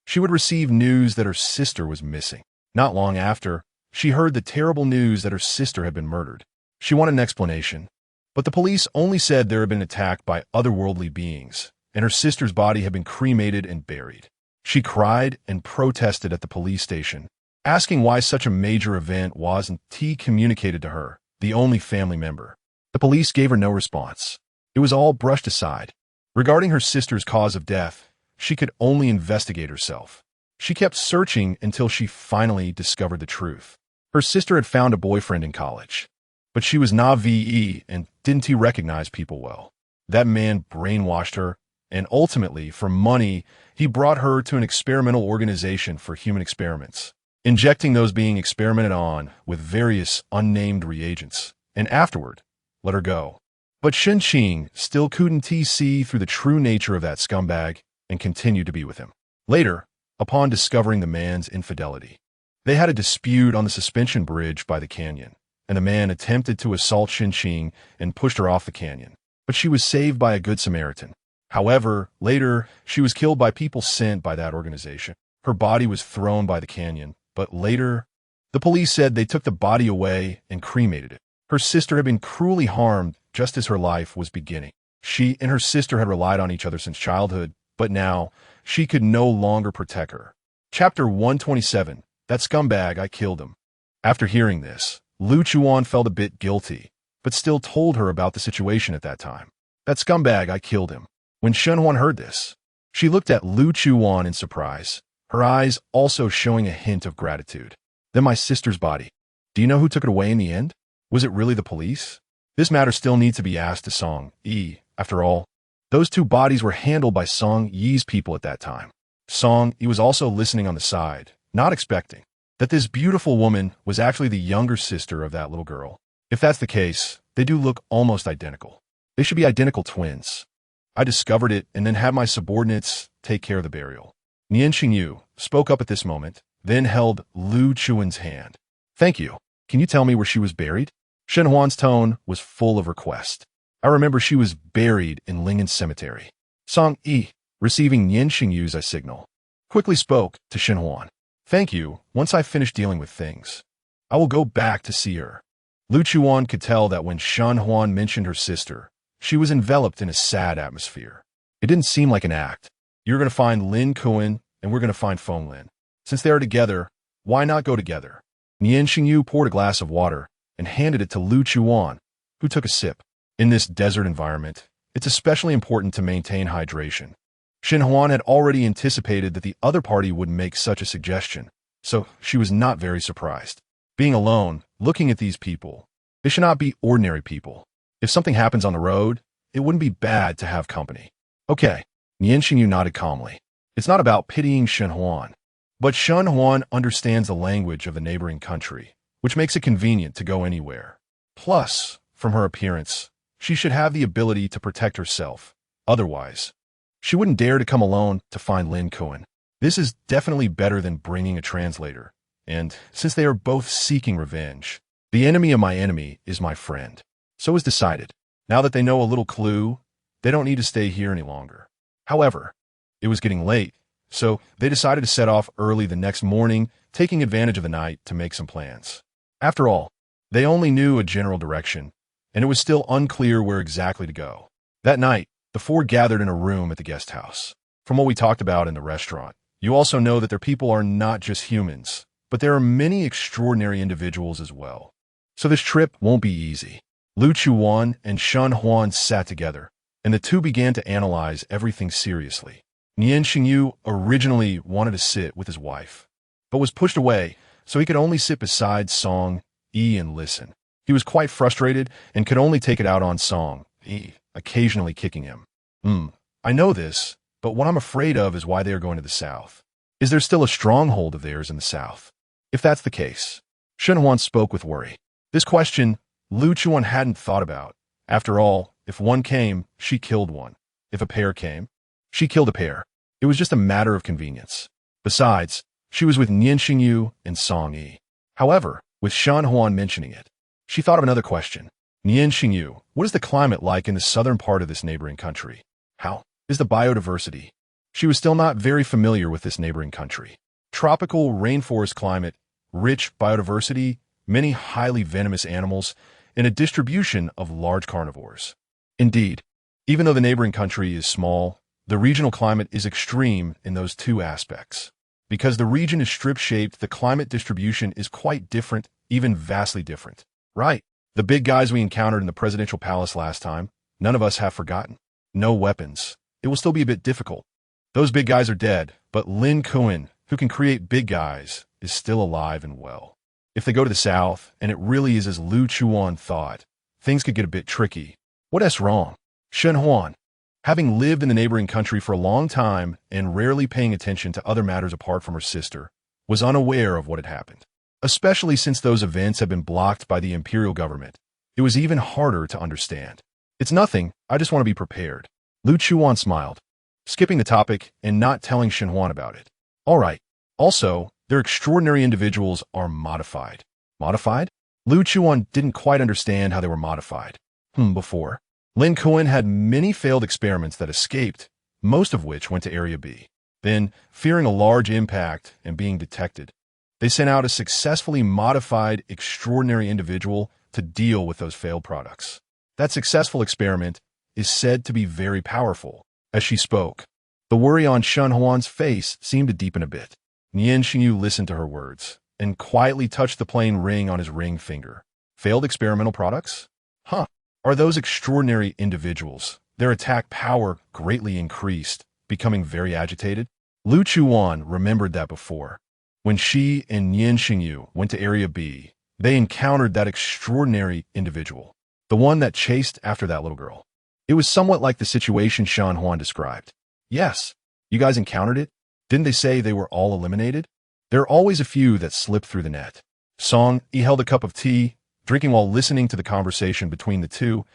she would receive news that her sister was missing. Not long after, she heard the terrible news that her sister had been murdered. She wanted an explanation, but the police only said there had been attacked by otherworldly beings, and her sister's body had been cremated and buried. She cried and protested at the police station, asking why such a major event wasn't communicated to her, the only family member. The police gave her no response. It was all brushed aside. Regarding her sister's cause of death, she could only investigate herself. She kept searching until she finally discovered the truth. Her sister had found a boyfriend in college, but she was naive and didn't recognize people well. That man brainwashed her, and ultimately, for money, he brought her to an experimental organization for human experiments, injecting those being experimented on with various unnamed reagents, and afterward, let her go. But Xinqing still couldn't see through the true nature of that scumbag and continued to be with him. Later, upon discovering the man's infidelity, they had a dispute on the suspension bridge by the canyon, and the man attempted to assault Xinqing and pushed her off the canyon. But she was saved by a good Samaritan. However, later, she was killed by people sent by that organization. Her body was thrown by the canyon, but later, the police said they took the body away and cremated it. Her sister had been cruelly harmed just as her life was beginning. She and her sister had relied on each other since childhood, but now, she could no longer protect her. Chapter 127, That Scumbag, I Killed Him. After hearing this, Lu Chuan felt a bit guilty, but still told her about the situation at that time. "That scumbag, I killed him." When Shen Huan heard this, she looked at Lu Chuan in surprise, her eyes also showing a hint of gratitude. "Then my sister's body. Do you know who took it away in the end? Was it really the police?" This matter still needs to be asked to Song Yi. After all, those two bodies were handled by Song Yi's people at that time. Song Yi was also listening on the side, not expecting that this beautiful woman was actually the younger sister of that little girl. If that's the case, they do look almost identical. They should be identical twins. I discovered it and then had my subordinates take care of the burial. Nian Shengyu spoke up at this moment, then held Lu Chuan's hand. "Thank you. Can you tell me where she was buried?" Shen Huan's tone was full of request. "I remember she was buried in Lingen Cemetery." Song Yi, receiving Nian Shengyu's signal, quickly spoke to Shen Huan. "Thank you. Once I finish dealing with things, I will go back to see her." Lu Chuan could tell that when Shen Huan mentioned her sister, she was enveloped in a sad atmosphere. It didn't seem like an act. "You're going to find Lin Kuan, and we're going to find Feng Lin. Since they are together, why not go together?" Nian Shengyu poured a glass of water and handed it to Lu Chuan, who took a sip. In this desert environment, it's especially important to maintain hydration. Shen Huan had already anticipated that the other party would make such a suggestion, so she was not very surprised. Being alone, looking at these people, they should not be ordinary people. If something happens on the road, it wouldn't be bad to have company. "Okay," Nian Shengyu nodded calmly. It's not about pitying Shen Huan, but Shen Huan understands the language of the neighboring country, which makes it convenient to go anywhere. Plus, from her appearance, she should have the ability to protect herself. Otherwise, she wouldn't dare to come alone to find Lin Kuan. This is definitely better than bringing a translator, And since they are both seeking revenge, the enemy of my enemy is my friend. So it was decided. Now that they know a little clue, they don't need to stay here any longer. However, it was getting late, so they decided to set off early the next morning, taking advantage of the night to make some plans. After all, they only knew a general direction, and it was still unclear where exactly to go. That night, the four gathered in a room at the guest house. From what we talked about in the restaurant, you also know that their people are not just humans, but there are many extraordinary individuals as well. So this trip won't be easy. Lu Chuwan and Shen Huan sat together, and the two began to analyze everything seriously. Nian Shengyu originally wanted to sit with his wife, but was pushed away, so he could only sit beside Song Yi and listen. He was quite frustrated and could only take it out on Song Yi, occasionally kicking him. I know this, but what I'm afraid of is why they are going to the south. Is there still a stronghold of theirs in the south? If that's the case, Shen Huan spoke with worry. This question Lu Chuwan hadn't thought about. After all, if one came, she killed one. If a pair came, she killed a pair. It was just a matter of convenience. Besides, she was with Nian Shengyu and Song Yi. However, with Shen Huan mentioning it, she thought of another question. Nian Shengyu, what is the climate like in the southern part of this neighboring country? How is the biodiversity? She was still not very familiar with this neighboring country. Tropical rainforest climate, rich biodiversity, many highly venomous animals, and a distribution of large carnivores. Indeed, even though the neighboring country is small, the regional climate is extreme in those two aspects. Because the region is strip-shaped, the climate distribution is quite different, even vastly different. Right. The big guys we encountered in the presidential palace last time, none of us have forgotten. No weapons. It will still be a bit difficult. Those big guys are dead, but Lin Chuwan, who can create big guys, is still alive and well. If they go to the south, and it really is as Lu Chuwan thought, things could get a bit tricky. What's wrong? Shen Huan, having lived in the neighboring country for a long time and rarely paying attention to other matters apart from her sister, was unaware of what had happened. Especially since those events had been blocked by the imperial government, it was even harder to understand. It's nothing, I just want to be prepared. Lu Chuwan smiled, skipping the topic and not telling Shen Huan about it. All right. Also, their extraordinary individuals are modified. Modified? Lu Chuwan didn't quite understand how they were modified. Before. Lin Chuwan had many failed experiments that escaped, most of which went to Area B. Then, fearing a large impact and being detected, they sent out a successfully modified extraordinary individual to deal with those failed products. That successful experiment is said to be very powerful. As she spoke, the worry on Shen Huan's face seemed to deepen a bit. Nian Shengyu listened to her words and quietly touched the plain ring on his ring finger. Failed experimental products? Are those extraordinary individuals? Their attack power greatly increased, becoming very agitated? Lu Chuwan remembered that before. When she and Nian Shengyu went to Area B, they encountered that extraordinary individual, the one that chased after that little girl. It was somewhat like the situation Shen Huan described. Yes, you guys encountered it? Didn't they say they were all eliminated? There are always a few that slip through the net. Song Yi held a cup of tea, drinking while listening to the conversation between the two,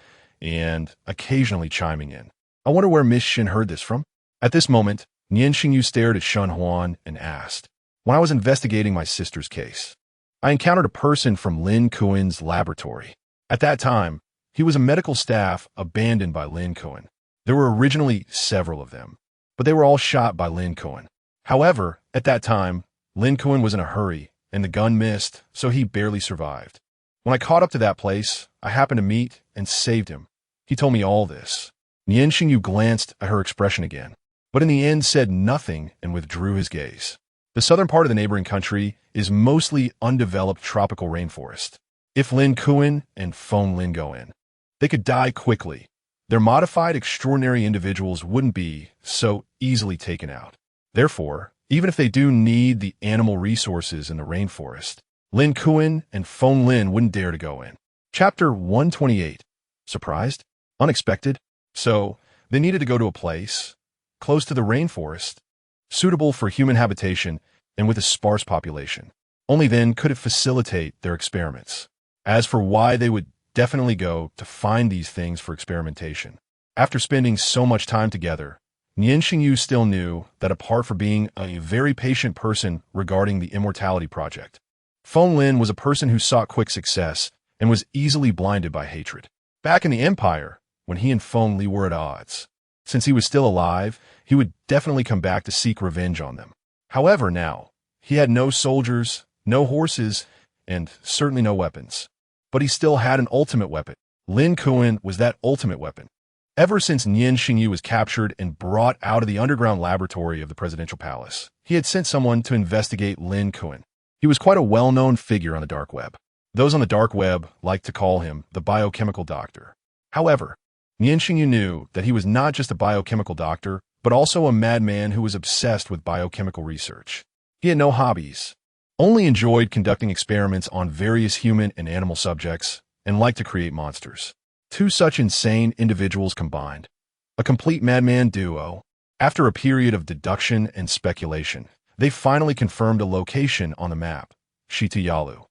and occasionally chiming in. I wonder where Miss Shin heard this from? At this moment, Nian Shengyu stared at Shen Huan and asked, when I was investigating my sister's case, I encountered a person from Lin Chuwan's laboratory. At that time, he was a medical staff abandoned by Lin Chuwan. There were originally several of them, but they were all shot by Lin Chuwan. However, at that time, Lin Chuwan was in a hurry, and the gun missed, so he barely survived. When I caught up to that place, I happened to meet and saved him. He told me all this. Nian Shengyu glanced at her expression again, but in the end said nothing and withdrew his gaze. The southern part of the neighboring country is mostly undeveloped tropical rainforest. If Lin Chuwan and Feng Lin go in, they could die quickly. Their modified extraordinary individuals wouldn't be so easily taken out. Therefore, even if they do need the animal resources in the rainforest, Lin Chuwan and Feng Lin wouldn't dare to go in. Chapter 128. Surprised? Unexpected? So, they needed to go to a place close to the rainforest, suitable for human habitation and with a sparse population. Only then could it facilitate their experiments. As for why they would definitely go to find these things for experimentation. After spending so much time together, Nian Shengyu still knew that apart from being a very patient person regarding the immortality project, Feng Lin was a person who sought quick success and was easily blinded by hatred. Back in the Empire, when he and Feng Li were at odds, since he was still alive, he would definitely come back to seek revenge on them. However, now, he had no soldiers, no horses, and certainly no weapons. But he still had an ultimate weapon. Lin Chuwan was that ultimate weapon. Ever since Nian Shengyu was captured and brought out of the underground laboratory of the presidential palace, he had sent someone to investigate Lin Chuwan. He was quite a well-known figure on the dark web. Those on the dark web like to call him the biochemical doctor. However, Nian Shengyu knew that he was not just a biochemical doctor, but also a madman who was obsessed with biochemical research. He had no hobbies, only enjoyed conducting experiments on various human and animal subjects, and liked to create monsters. Two such insane individuals combined. A complete madman duo. After a period of deduction and speculation, they finally confirmed a location on the map, Shitayalu.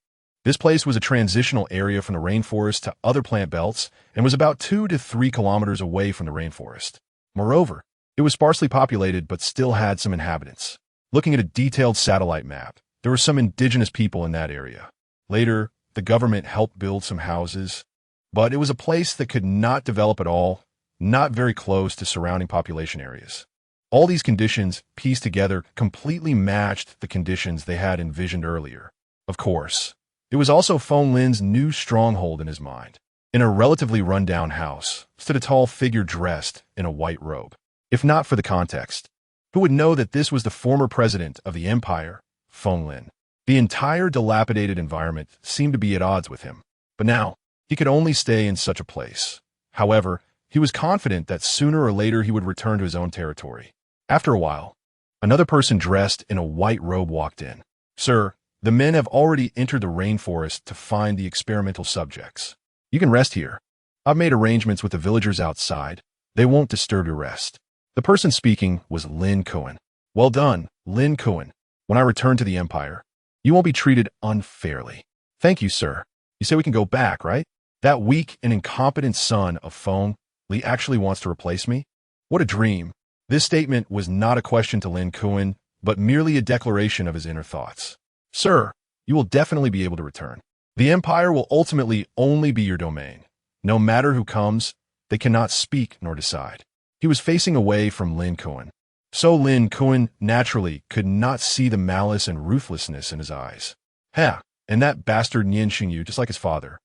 This place was a transitional area from the rainforest to other plant belts and was about 2 to 3 kilometers away from the rainforest. Moreover, it was sparsely populated but still had some inhabitants. Looking at a detailed satellite map, there were some indigenous people in that area. Later, the government helped build some houses, but it was a place that could not develop at all, not very close to surrounding population areas. All these conditions, pieced together, completely matched the conditions they had envisioned earlier. Of course, it was also Feng Lin's new stronghold in his mind. In a relatively run-down house stood a tall figure dressed in a white robe. If not for the context, who would know that this was the former president of the empire, Feng Lin? The entire dilapidated environment seemed to be at odds with him. But now, he could only stay in such a place. However, he was confident that sooner or later he would return to his own territory. After a while, another person dressed in a white robe walked in. "Sir, the men have already entered the rainforest to find the experimental subjects. You can rest here. I've made arrangements with the villagers outside. They won't disturb your rest." The person speaking was Lin Chuwan. "Well done, Lin Chuwan. When I return to the empire, you won't be treated unfairly." "Thank you, sir. You say we can go back, right? That weak and incompetent son of Feng Li actually wants to replace me? What a dream." This statement was not a question to Lin Chuwan, but merely a declaration of his inner thoughts. "Sir, you will definitely be able to return. The empire will ultimately only be your domain. No matter who comes, they cannot speak nor decide." He was facing away from Lin Chuwan. So Lin Chuwan naturally could not see the malice and ruthlessness in his eyes. And that bastard Nian Shengyu, just like his father,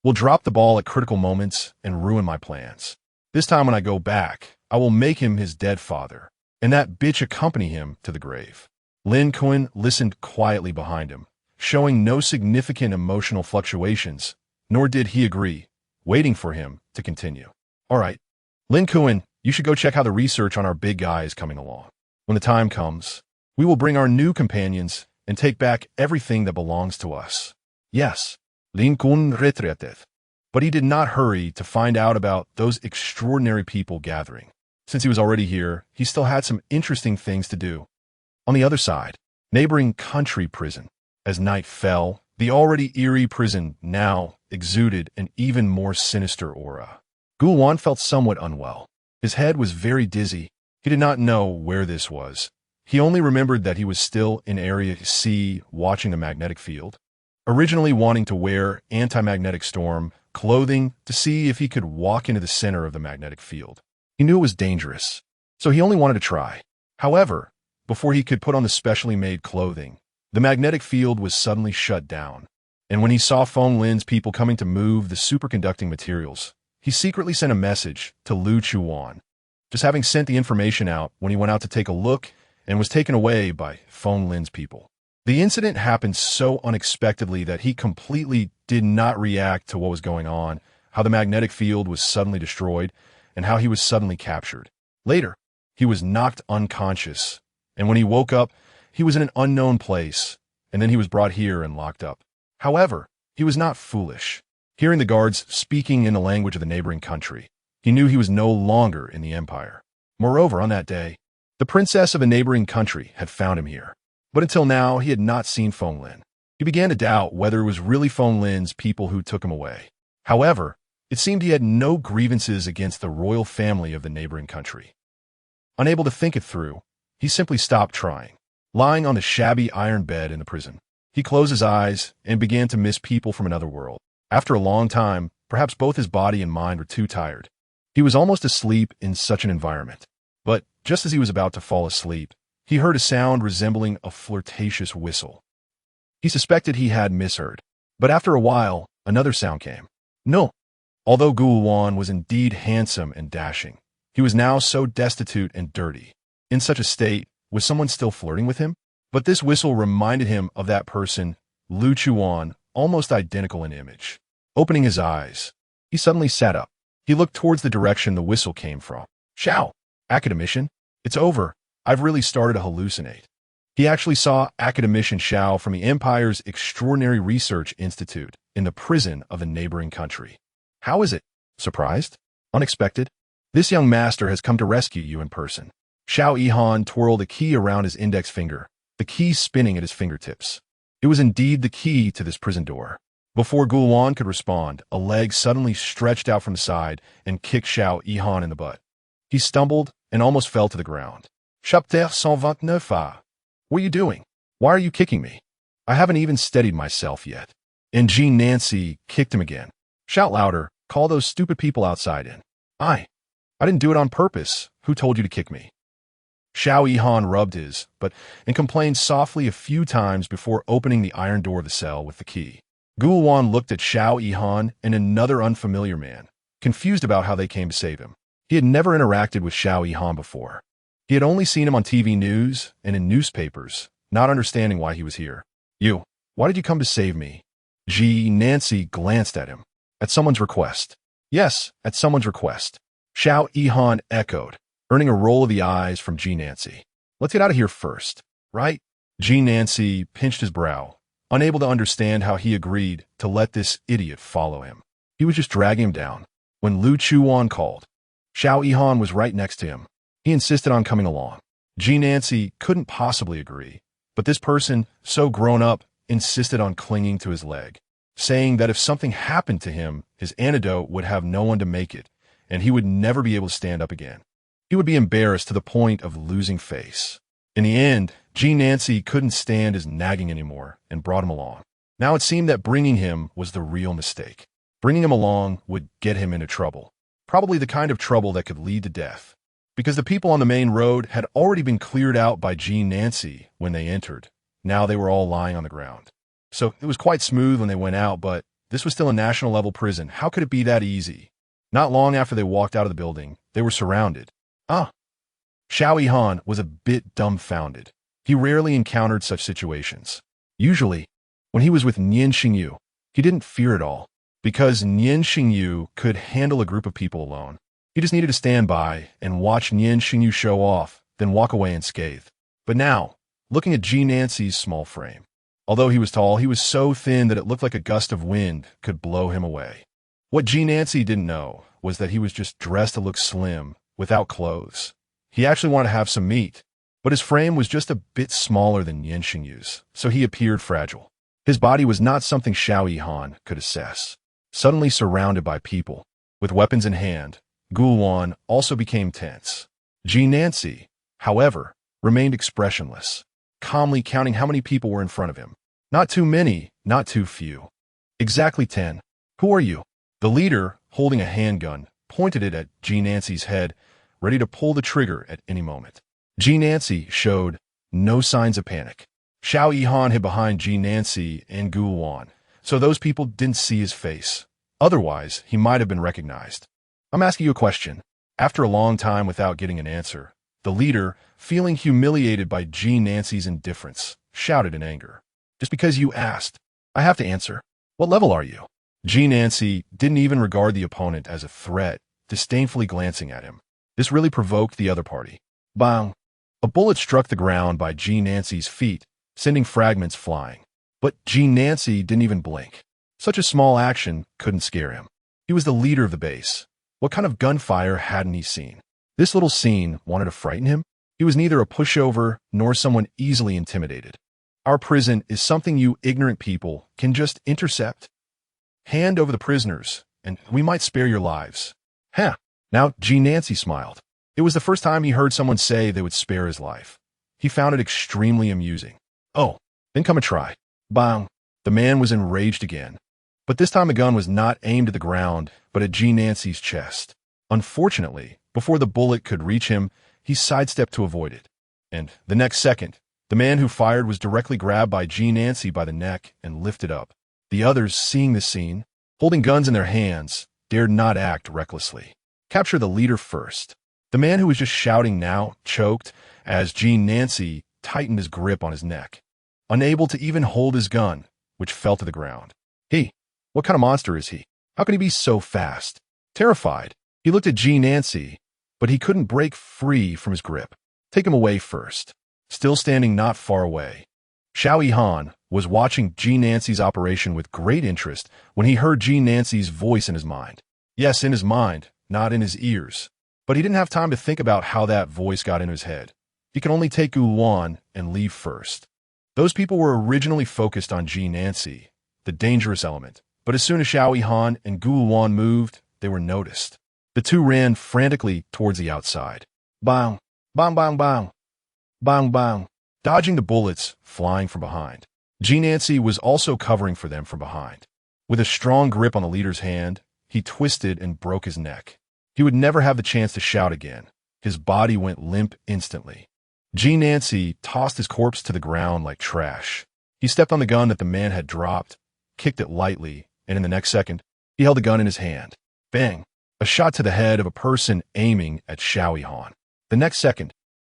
will drop the ball at critical moments and ruin my plans. This time when I go back, I will make him his dead father, and that bitch accompany him to the grave. Lin Chuwan listened quietly behind him, showing no significant emotional fluctuations, nor did he agree, waiting for him to continue. "All right, Lin Chuwan, you should go check how the research on our big guy is coming along. When the time comes, we will bring our new companions and take back everything that belongs to us." Yes, Lin Chuwan retreated, but he did not hurry to find out about those extraordinary people gathering. Since he was already here, he still had some interesting things to do. On the other side, neighboring country prison. As night fell, the already eerie prison now exuded an even more sinister aura. Gulwan felt somewhat unwell. His head was very dizzy. He did not know where this was. He only remembered that he was still in Area C watching the magnetic field, originally wanting to wear anti-magnetic storm clothing to see if he could walk into the center of the magnetic field. He knew it was dangerous, so he only wanted to try. However, before he could put on the specially made clothing, the magnetic field was suddenly shut down. And when he saw Feng Lin's people coming to move the superconducting materials, he secretly sent a message to Lu Chuwan, just having sent the information out when he went out to take a look and was taken away by Feng Lin's people. The incident happened so unexpectedly that he completely did not react to what was going on, how the magnetic field was suddenly destroyed, and how he was suddenly captured. Later, he was knocked unconscious, and when he woke up, he was in an unknown place, and then he was brought here and locked up. However, he was not foolish. Hearing the guards speaking in the language of the neighboring country, he knew he was no longer in the empire. Moreover, on that day, the princess of a neighboring country had found him here. But until now, he had not seen Feng Lin. He began to doubt whether it was really Feng Lin's people who took him away. However, it seemed he had no grievances against the royal family of the neighboring country. Unable to think it through, he simply stopped trying. Lying on the shabby iron bed in the prison, he closed his eyes and began to miss people from another world. After a long time, perhaps both his body and mind were too tired. He was almost asleep in such an environment. But just as he was about to fall asleep, he heard a sound resembling a flirtatious whistle. He suspected he had misheard. But after a while, another sound came. No. Although Lu Chuwan was indeed handsome and dashing, he was now so destitute and dirty. In such a state, was someone still flirting with him? But this whistle reminded him of that person, Lu Chuwan, almost identical in image. Opening his eyes, he suddenly sat up. He looked towards the direction the whistle came from. Shao! Academician? It's over. I've really started to hallucinate. He actually saw Academician Shao from the Empire's Extraordinary Research Institute in the prison of a neighboring country. How is it? Surprised? Unexpected? This young master has come to rescue you in person. Shao Yihan twirled a key around his index finger, the key spinning at his fingertips. It was indeed the key to this prison door. Before Lu Chuwan could respond, a leg suddenly stretched out from the side and kicked Shao Yihan in the butt. He stumbled and almost fell to the ground. Chapter 129. What are you doing? Why are you kicking me? I haven't even steadied myself yet. And Jean Nancy kicked him again. Shout louder. Call those stupid people outside in. I didn't do it on purpose. Who told you to kick me? Shao Yihan rubbed his butt and complained softly a few times before opening the iron door of the cell with the key. Lu Chuwan looked at Shao Yihan and another unfamiliar man, confused about how they came to save him. He had never interacted with Shao Yihan before. He had only seen him on TV news and in newspapers, not understanding why he was here. You, why did you come to save me? Jean Nancy glanced at him. At someone's request. Yes, at someone's request. Shao Yihan echoed, earning a roll of the eyes from Jean Nancy. Let's get out of here first, right? Jean Nancy pinched his brow, unable to understand how he agreed to let this idiot follow him. He was just dragging him down. When Lu Chuwan called, Shao Yihan was right next to him. He insisted on coming along. Jean Nancy couldn't possibly agree, but this person, so grown up, insisted on clinging to his leg, saying that if something happened to him, his antidote would have no one to make it, and he would never be able to stand up again. He would be embarrassed to the point of losing face. In the end, Jean Nancy couldn't stand his nagging anymore and brought him along. Now it seemed that bringing him was the real mistake. Bringing him along would get him into trouble. Probably the kind of trouble that could lead to death. Because the people on the main road had already been cleared out by Jean Nancy when they entered. Now they were all lying on the ground. So it was quite smooth when they went out, but this was still a national-level prison. How could it be that easy? Not long after they walked out of the building, they were surrounded. Shao Yihan was a bit dumbfounded. He rarely encountered such situations. Usually, when he was with Nian Shengyu, he didn't fear it all, because Nian Shengyu could handle a group of people alone. He just needed to stand by and watch Nian Shengyu show off, then walk away unscathed. But now, looking at Jean Nancy's small frame, although he was tall, he was so thin that it looked like a gust of wind could blow him away. What Jean Nancy didn't know was that he was just dressed to look slim, without clothes. He actually wanted to have some meat, but his frame was just a bit smaller than Nian Shengyu's, so he appeared fragile. His body was not something Shao Yihan could assess. Suddenly surrounded by people, with weapons in hand, Lu Chuwan also became tense. Jean Nancy, however, remained expressionless, calmly counting how many people were in front of him. Not too many, not too few. Exactly 10. Who are you? The leader, holding a handgun, pointed it at Jean Nancy's head, ready to pull the trigger at any moment. Jean Nancy showed no signs of panic. Shao Yihan hid behind Jean Nancy and Lu Chuwan, so those people didn't see his face. Otherwise, he might have been recognized. I'm asking you a question. After a long time without getting an answer, the leader, feeling humiliated by Jean Nancy's indifference, shouted in anger. Just because you asked, I have to answer. What level are you? Jean Nancy didn't even regard the opponent as a threat, disdainfully glancing at him. This really provoked the other party. Bang! A bullet struck the ground by Jean Nancy's feet, sending fragments flying. But Jean Nancy didn't even blink. Such a small action couldn't scare him. He was the leader of the base. What kind of gunfire hadn't he seen? This little scene wanted to frighten him. He was neither a pushover nor someone easily intimidated. Our prison is something you ignorant people can just intercept. Hand over the prisoners, and we might spare your lives. Huh. Now Jean Nancy smiled. It was the first time he heard someone say they would spare his life. He found it extremely amusing. Oh, then come and try. Bang! The man was enraged again. But this time the gun was not aimed at the ground, but at Jean Nancy's chest. Unfortunately, before the bullet could reach him, he sidestepped to avoid it. And the next second, the man who fired was directly grabbed by Jean Nancy by the neck and lifted up. The others, seeing this scene, holding guns in their hands, dared not act recklessly. Capture the leader first. The man who was just shouting now choked as Jean Nancy tightened his grip on his neck, unable to even hold his gun, which fell to the ground. What kind of monster is he? How can he be so fast? Terrified, he looked at Jean Nancy, but he couldn't break free from his grip. Take him away first. Still standing not far away, Xiao Yihan was watching Jean Nancy's operation with great interest when he heard Jean Nancy's voice in his mind. Yes, in his mind, not in his ears. But he didn't have time to think about how that voice got into his head. He could only take Lu Chuwan and leave first. Those people were originally focused on Jean Nancy, the dangerous element. But as soon as Xiao Yihan and Lu Chuwan moved, they were noticed. The two ran frantically towards the outside. Bang! Bang, bang, bang! Bang, bang! Dodging the bullets flying from behind. Jean Nancy was also covering for them from behind. With a strong grip on the leader's hand, he twisted and broke his neck. He would never have the chance to shout again. His body went limp instantly. Jean Nancy tossed his corpse to the ground like trash. He stepped on the gun that the man had dropped, kicked it lightly, and in the next second, he held the gun in his hand. Bang! A shot to the head of a person aiming at Xiao Yihan. The next second,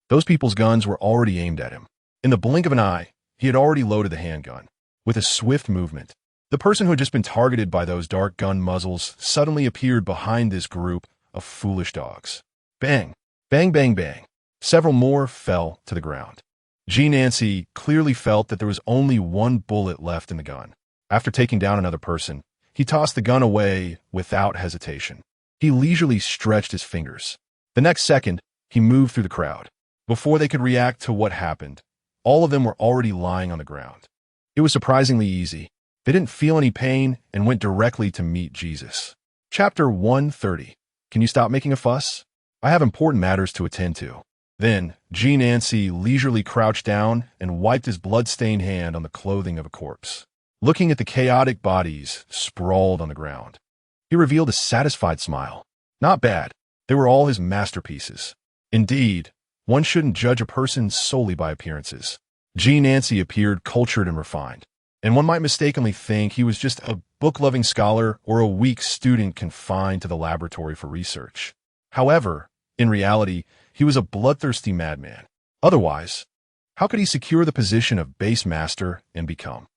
those people's guns were already aimed at him. In the blink of an eye, he had already loaded the handgun. With a swift movement, the person who had just been targeted by those dark gun muzzles suddenly appeared behind this group of foolish dogs. Bang! Bang, bang, bang. Several more fell to the ground. Jean Nancy clearly felt that there was only one bullet left in the gun. After taking down another person, he tossed the gun away without hesitation. He leisurely stretched his fingers. The next second, he moved through the crowd. Before they could react to what happened, all of them were already lying on the ground. It was surprisingly easy. They didn't feel any pain and went directly to meet Jesus. Chapter 130. Can you stop making a fuss? I have important matters to attend to. Then, Jean Nancy leisurely crouched down and wiped his blood-stained hand on the clothing of a corpse. Looking at the chaotic bodies sprawled on the ground, he revealed a satisfied smile. Not bad. They were all his masterpieces. Indeed, one shouldn't judge a person solely by appearances. Jean Nancy appeared cultured and refined, and one might mistakenly think he was just a book-loving scholar or a weak student confined to the laboratory for research. However, in reality, he was a bloodthirsty madman. Otherwise, how could he secure the position of base master and become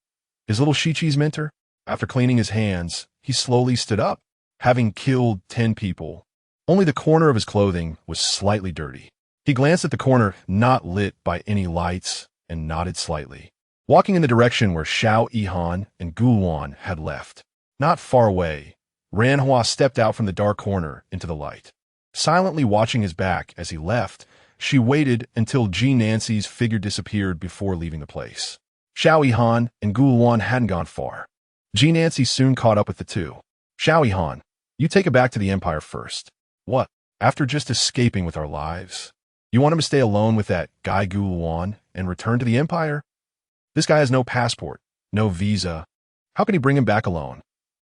his little Shichi's mentor? After cleaning his hands, he slowly stood up. Having killed 10 people, only the corner of his clothing was slightly dirty. He glanced at the corner not lit by any lights and nodded slightly, walking in the direction where Xiao Yihan and Lu Chuwan had left. Not far away, Ranhua stepped out from the dark corner into the light. Silently watching his back as he left, she waited until Jean Nancy's figure disappeared before leaving the place. Xiao Yihan and Lu Chuwan hadn't gone far. Jean Nancy soon caught up with the two. Xiao Yihan, you take it back to the Empire first. What? After just escaping with our lives? You want him to stay alone with that guy Lu Chuwan and return to the Empire? This guy has no passport, no visa. How can he bring him back alone?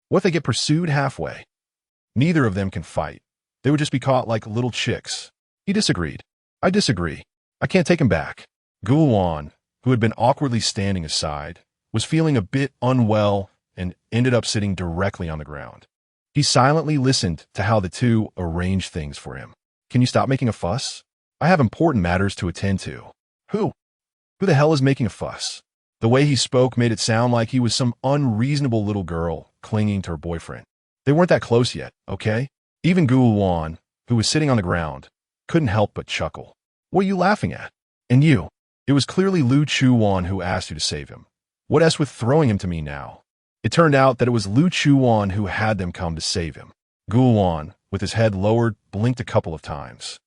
What if they get pursued halfway? Neither of them can fight. They would just be caught like little chicks. He disagreed. I disagree. I can't take him back. Lu Chuwan, who had been awkwardly standing aside, was feeling a bit unwell and ended up sitting directly on the ground. He silently listened to how the two arranged things for him. Can you stop making a fuss? I have important matters to attend to. Who? Who the hell is making a fuss? The way he spoke made it sound like he was some unreasonable little girl clinging to her boyfriend. They weren't that close yet, okay? Even Lu Chuwan, who was sitting on the ground, couldn't help but chuckle. What are you laughing at? And you? It was clearly Lu Chuwan who asked you to save him. What else with throwing him to me now? It turned out that it was Lu Chuwan who had them come to save him. Lu Chuwan, with his head lowered, blinked a couple of times.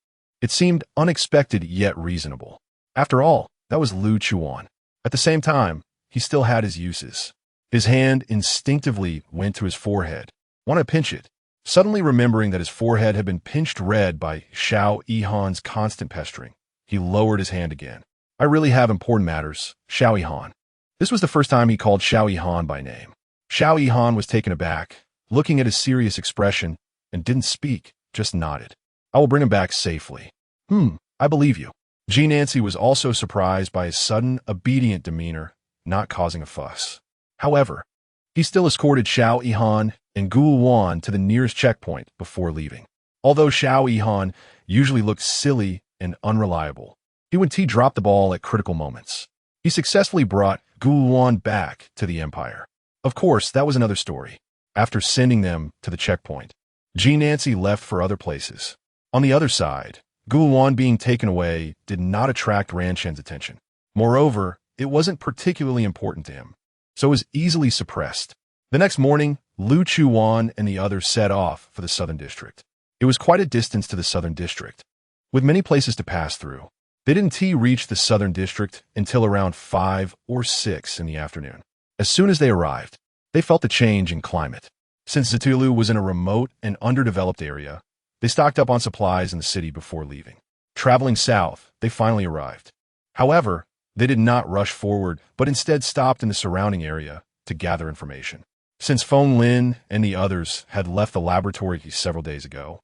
It seemed unexpected yet reasonable. After all, that was Lu Chuwan. At the same time, he still had his uses. His hand instinctively went to his forehead. Want to pinch it. Suddenly remembering that his forehead had been pinched red by Xiao Yihan's constant pestering, he lowered his hand again. I really have important matters, Xiao Yihan. This was the first time he called Xiao Yihan by name. Xiao Yihan was taken aback, looking at his serious expression, and didn't speak, just nodded. I will bring him back safely. I believe you. Nancy was also surprised by his sudden, obedient demeanor, not causing a fuss. However, he still escorted Xiao Yihan and Lu Chuwan to the nearest checkpoint before leaving. Although Xiao Yihan usually looked silly and unreliable, he would drop the ball at critical moments. He successfully brought Lu Chuwan back to the Empire. Of course, that was another story. After sending them to the checkpoint, Nancy left for other places. On the other side, Lu Chuwan being taken away did not attract Ranshen's attention. Moreover, it wasn't particularly important to him, so it was easily suppressed. The next morning, Lu Chuwan and the others set off for the Southern District. It was quite a distance to the Southern District, with many places to pass through. They didn't reach the Southern District until around 5 or 6 in the afternoon. As soon as they arrived, they felt the change in climate. Since Zitilu was in a remote and underdeveloped area, they stocked up on supplies in the city before leaving. Traveling south, they finally arrived. However, they did not rush forward, but instead stopped in the surrounding area to gather information. Since Feng Lin and the others had left the laboratory several days ago,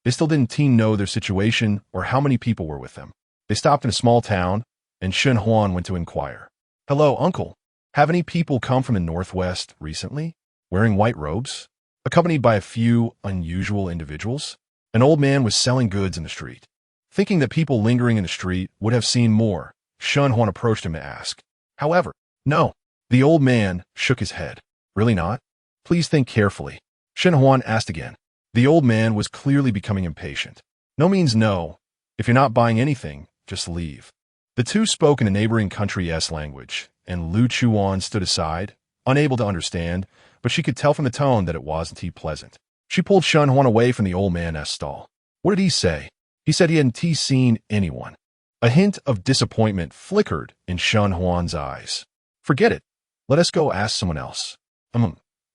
they still didn't know their situation or how many people were with them. They stopped in a small town, and Shen Huan went to inquire. "Hello, uncle. Have any people come from the northwest recently, wearing white robes, accompanied by a few unusual individuals?" An old man was selling goods in the street. Thinking that people lingering in the street would have seen more, Shen Huan approached him to ask. However, no. The old man shook his head. "Really not? Please think carefully." Shen Huan asked again. The old man was clearly becoming impatient. "No means no. If you're not buying anything, just leave." The two spoke in a neighboring country's language, and Lu Chuwan stood aside, unable to understand, but she could tell from the tone that it wasn't pleasant. She pulled Shen Huan away from the old man's stall. What did he say? He said he hadn't seen anyone. A hint of disappointment flickered in Shen Huan's eyes. "Forget it. Let us go ask someone else."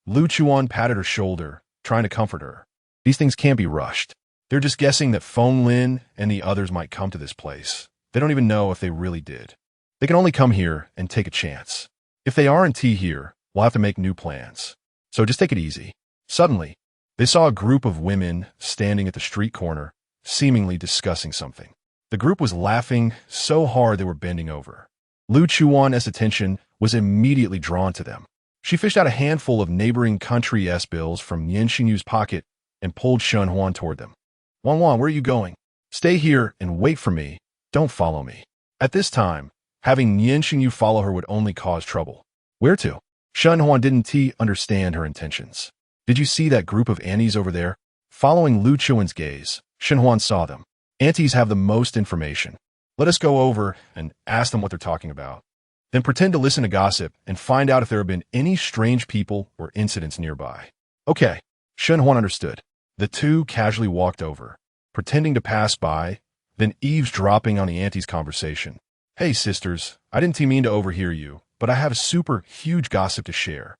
Lu Chuwan patted her shoulder, trying to comfort her. "These things can't be rushed. They're just guessing that Feng Lin and the others might come to this place. They don't even know if they really did. They can only come here and take a chance. If they aren't here, we'll have to make new plans. So just take it easy." Suddenly, they saw a group of women standing at the street corner, seemingly discussing something. The group was laughing so hard they were bending over. Lu Chuwan's attention was immediately drawn to them. She fished out a handful of neighboring country's bills from Nian Shengyu's pocket and pulled Shen Huan toward them. "Wan Wan, where are you going? Stay here and wait for me. Don't follow me." At this time, having Nian Shengyu follow her would only cause trouble. "Where to?" Shen Huan didn't understand her intentions. "Did you see that group of aunties over there?" Following Lu Chuan's gaze, Shen Huan saw them. "Aunties have the most information. Let us go over and ask them what they're talking about. Then pretend to listen to gossip and find out if there have been any strange people or incidents nearby." "Okay." Shen Huan understood. The two casually walked over, pretending to pass by, then eavesdropping on the aunties' conversation. "Hey, sisters, I didn't mean to overhear you, but I have a super huge gossip to share.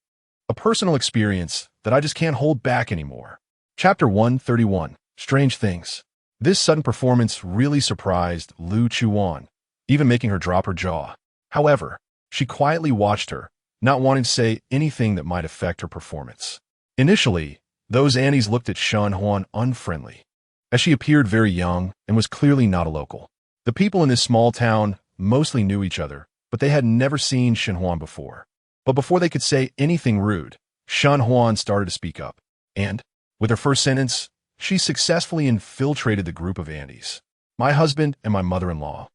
A personal experience that I just can't hold back anymore." Chapter 131, Strange Things. This sudden performance really surprised Lu Chuwan, even making her drop her jaw. However, she quietly watched her, not wanting to say anything that might affect her performance. Initially, those aunties looked at Shen Huan unfriendly, as she appeared very young and was clearly not a local. The people in this small town mostly knew each other, but they had never seen Shen Huan before. But before they could say anything rude, Shen Huan started to speak up, and, with her first sentence, she successfully infiltrated the group of aunties. "My husband and my mother-in-law."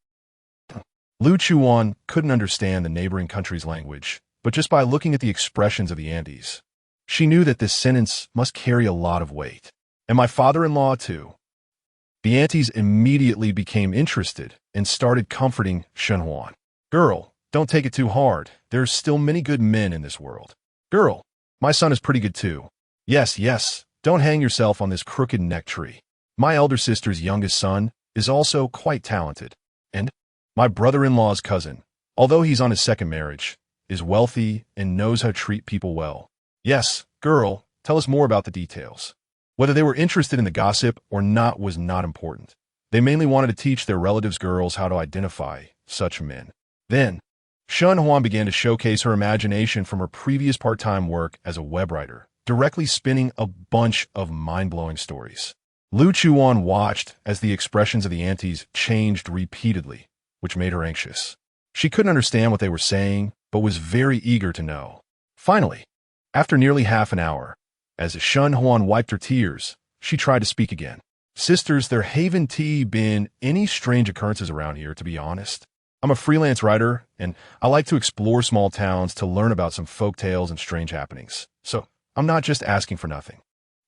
Lu Chuwan couldn't understand the neighboring country's language, but just by looking at the expressions of the aunties, she knew that this sentence must carry a lot of weight. "And my father-in-law, too." The aunties immediately became interested and started comforting Shen Huan. "Girl, don't take it too hard. There's still many good men in this world." "Girl, my son is pretty good too." Yes, don't hang yourself on this crooked neck tree. My elder sister's youngest son is also quite talented. And my brother-in-law's cousin, although he's on his second marriage, is wealthy and knows how to treat people well." "Yes, girl, tell us more about the details." Whether they were interested in the gossip or not was not important. They mainly wanted to teach their relatives' girls how to identify such men. Then, Shun Huan began to showcase her imagination from her previous part-time work as a web writer, directly spinning a bunch of mind-blowing stories. Lu Chuwan watched as the expressions of the aunties changed repeatedly, which made her anxious. She couldn't understand what they were saying, but was very eager to know. Finally, after nearly half an hour, as Shun Huan wiped her tears, she tried to speak again. Sisters, there haven't been any strange occurrences around here, to be honest. I'm a freelance writer, and I like to explore small towns to learn about some folk tales and strange happenings. So, I'm not just asking for nothing.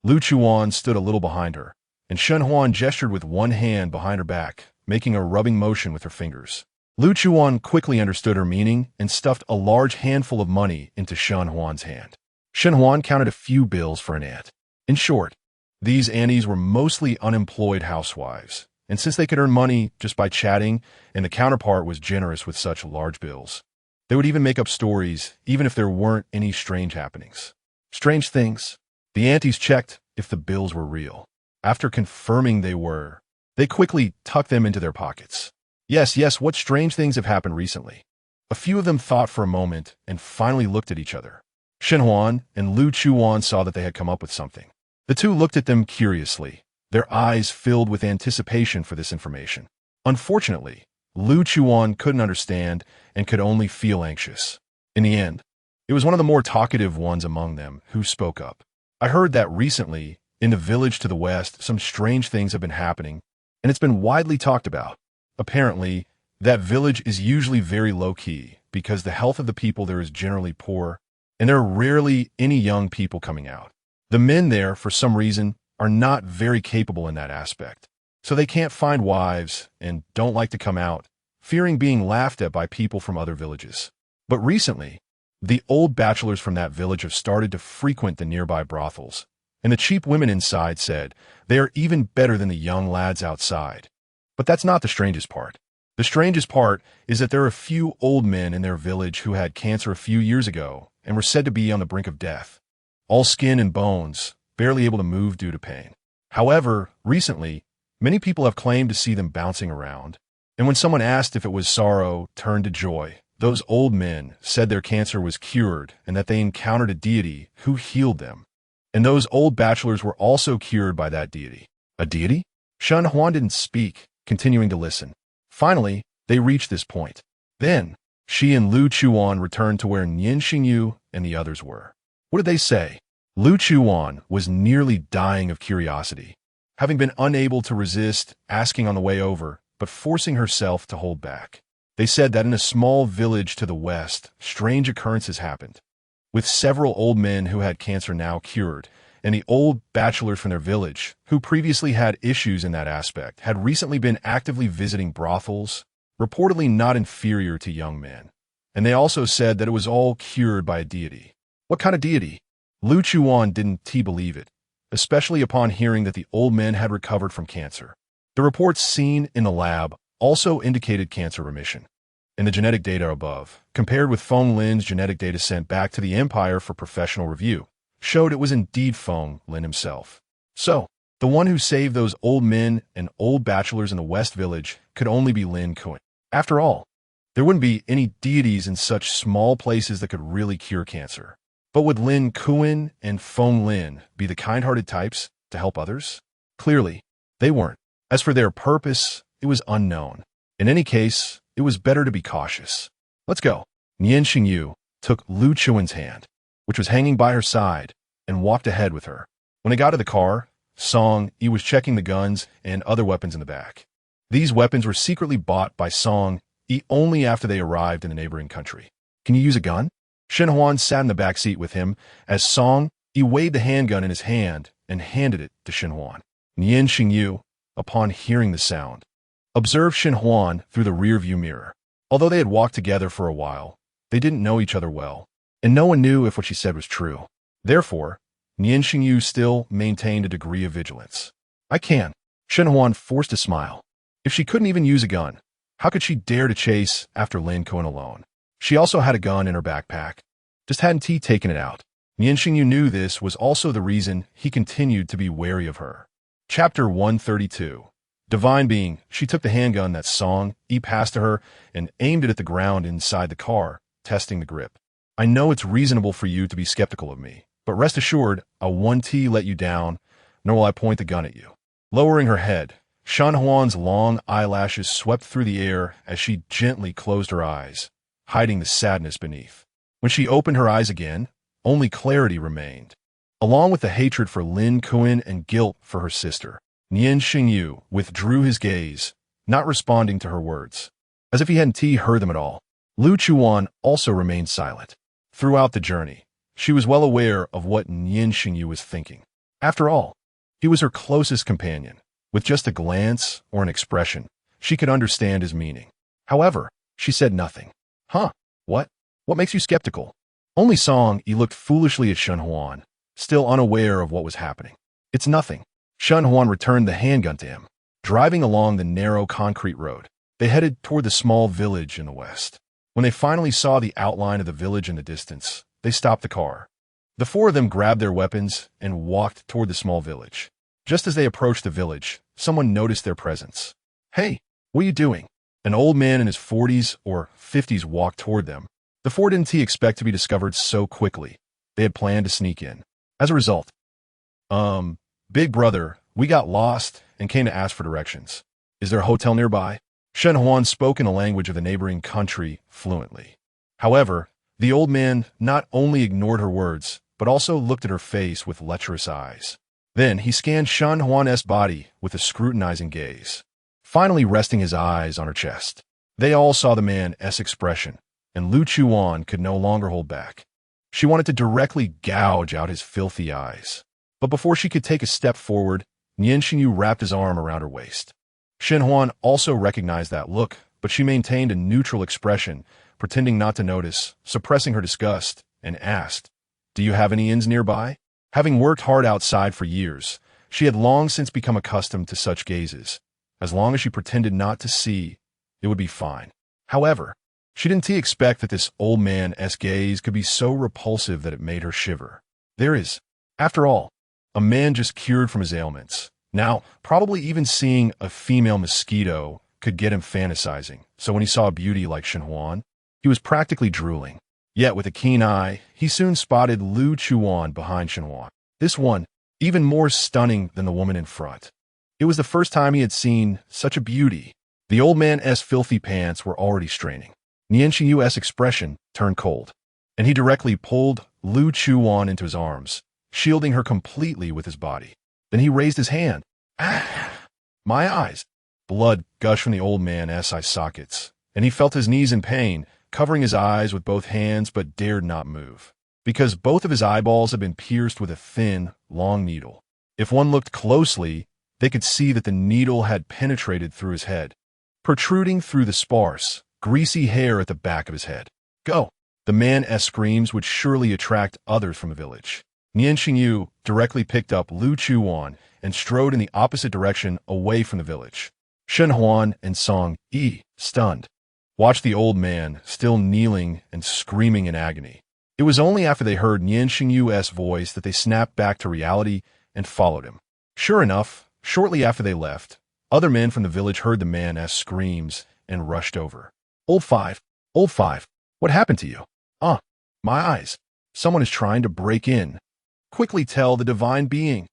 Lu Chuan stood a little behind her, and Shun Huan gestured with one hand behind her back, making a rubbing motion with her fingers. Lu Chuan quickly understood her meaning and stuffed a large handful of money into Shun Huan's hand. Shun Huan counted a few bills for an aunt. In short, these aunties were mostly unemployed housewives, and since they could earn money just by chatting, and the counterpart was generous with such large bills, they would even make up stories even if there weren't any strange happenings. Strange things. The aunties checked if the bills were real. After confirming they were, they quickly tucked them into their pockets. Yes, what strange things have happened recently? A few of them thought for a moment and finally looked at each other. Shun Huan and Lu Chuan saw that they had come up with something. The two looked at them curiously, their eyes filled with anticipation for this information. Unfortunately, Lu Chuan couldn't understand and could only feel anxious. In the end, it was one of the more talkative ones among them who spoke up. I heard that recently, in the village to the west, some strange things have been happening, and it's been widely talked about. Apparently, that village is usually very low-key because the health of the people there is generally poor, and there are rarely any young people coming out. The men there, for some reason, are not very capable in that aspect, so they can't find wives and don't like to come out, fearing being laughed at by people from other villages. But recently, the old bachelors from that village have started to frequent the nearby brothels, and the cheap women inside said they are even better than the young lads outside. But that's not the strangest part. The strangest part is that there are a few old men in their village who had cancer a few years ago and were said to be on the brink of death. All skin and bones, barely able to move due to pain. However, recently, many people have claimed to see them bouncing around, and when someone asked if it was sorrow turned to joy, those old men said their cancer was cured and that they encountered a deity who healed them. And those old bachelors were also cured by that deity. A deity? Shun Huan didn't speak, continuing to listen. Finally, they reached this point. Then, she and Lu Chuwan returned to where Nian Shengyu and the others were. What did they say? Lu Chuwan was nearly dying of curiosity, having been unable to resist asking on the way over, but forcing herself to hold back. They said that in a small village to the west, strange occurrences happened, with several old men who had cancer now cured, and the old bachelors from their village, who previously had issues in that aspect, had recently been actively visiting brothels, reportedly not inferior to young men. And they also said that it was all cured by a deity. What kind of deity? Lu Chuan didn't believe it, especially upon hearing that the old men had recovered from cancer. The reports seen in the lab also indicated cancer remission. And the genetic data above, compared with Feng Lin's genetic data sent back to the Empire for professional review, showed it was indeed Feng Lin himself. So, the one who saved those old men and old bachelors in the West Village could only be Lin Kuan. After all, there wouldn't be any deities in such small places that could really cure cancer. But would Lin Kuan and Feng Lin be the kind-hearted types to help others? Clearly, they weren't. As for their purpose, it was unknown. In any case, it was better to be cautious. Let's go. Nian Shengyu took Lu Chuan's hand, which was hanging by her side, and walked ahead with her. When they got to the car, Song Yi was checking the guns and other weapons in the back. These weapons were secretly bought by Song Yi only after they arrived in the neighboring country. Can you use a gun? Shun Huan sat in the back seat with him as Song Yi waved the handgun in his hand and handed it to Shun Huan. Nian Shengyu, upon hearing the sound, observed Shun Huan through the rear-view mirror. Although they had walked together for a while, they didn't know each other well, and no one knew if what she said was true. Therefore, Nian Shengyu still maintained a degree of vigilance. I can. Shun Huan forced a smile. If she couldn't even use a gun, how could she dare to chase after Lin Kuan alone? She also had a gun in her backpack, just hadn't taken it out. Nian Shengyu knew this was also the reason he continued to be wary of her. Chapter 132. Divine Being. She took the handgun that Song Yi passed to her and aimed it at the ground inside the car, testing the grip. I know it's reasonable for you to be skeptical of me, but rest assured, I won't let you down, nor will I point the gun at you. Lowering her head, Shan Huan's long eyelashes swept through the air as she gently closed her eyes, hiding the sadness beneath. When she opened her eyes again, only clarity remained. Along with the hatred for Lin Chuwan and guilt for her sister, Nian Shengyu withdrew his gaze, not responding to her words. As if he hadn't heard them at all, Lu Chuwan also remained silent. Throughout the journey, she was well aware of what Nian Shengyu was thinking. After all, he was her closest companion. With just a glance or an expression, she could understand his meaning. However, she said nothing. Huh? What? What makes you skeptical? Only Song Yi looked foolishly at Shan Huan, still unaware of what was happening. It's nothing. Shan Huan returned the handgun to him. Driving along the narrow concrete road, they headed toward the small village in the west. When they finally saw the outline of the village in the distance, they stopped the car. The four of them grabbed their weapons and walked toward the small village. Just as they approached the village, someone noticed their presence. Hey, what are you doing? An old man in his 40s or 50s walked toward them. The four didn't expect to be discovered so quickly. They had planned to sneak in. As a result, big brother, we got lost and came to ask for directions. Is there a hotel nearby? Shen Huan spoke in the language of the neighboring country fluently. However, the old man not only ignored her words, but also looked at her face with lecherous eyes. Then he scanned Shan Huan's body with a scrutinizing gaze, finally resting his eyes on her chest. They all saw the man's expression, and Lu Chuwan could no longer hold back. She wanted to directly gouge out his filthy eyes. But before she could take a step forward, Nian Shengyu wrapped his arm around her waist. Shen Huan also recognized that look, but she maintained a neutral expression, pretending not to notice, suppressing her disgust, and asked, "Do you have any inns nearby?" Having worked hard outside for years, she had long since become accustomed to such gazes. As long as she pretended not to see, it would be fine. However, she didn't expect that this old man's gaze could be so repulsive that it made her shiver. There is, after all, a man just cured from his ailments. Now, probably even seeing a female mosquito could get him fantasizing, so when he saw a beauty like Shen Huan, he was practically drooling. Yet with a keen eye, he soon spotted Lu Chuwan behind Shen Huan. This one, even more stunning than the woman in front. It was the first time he had seen such a beauty. The old man's filthy pants were already straining. Nian Shengyu's expression turned cold, and he directly pulled Lu Chuwan into his arms, shielding her completely with his body. Then he raised his hand. Ah! My eyes! Blood gushed from the old man's eye sockets, and he felt his knees in pain, covering his eyes with both hands but dared not move, because both of his eyeballs had been pierced with a thin, long needle. If one looked closely, they could see that the needle had penetrated through his head, protruding through the sparse, greasy hair at the back of his head. Go! The man's screams would surely attract others from the village. Nian Shengyu directly picked up Lu Chuwan and strode in the opposite direction away from the village. Shen Huan and Song Yi, stunned, watched the old man still kneeling and screaming in agony. It was only after they heard Nian Shengyu's voice that they snapped back to reality and followed him. Sure enough, shortly after they left, other men from the village heard the man's screams and rushed over. Old Five, what happened to you? My eyes. Someone is trying to break in. Quickly tell the divine being.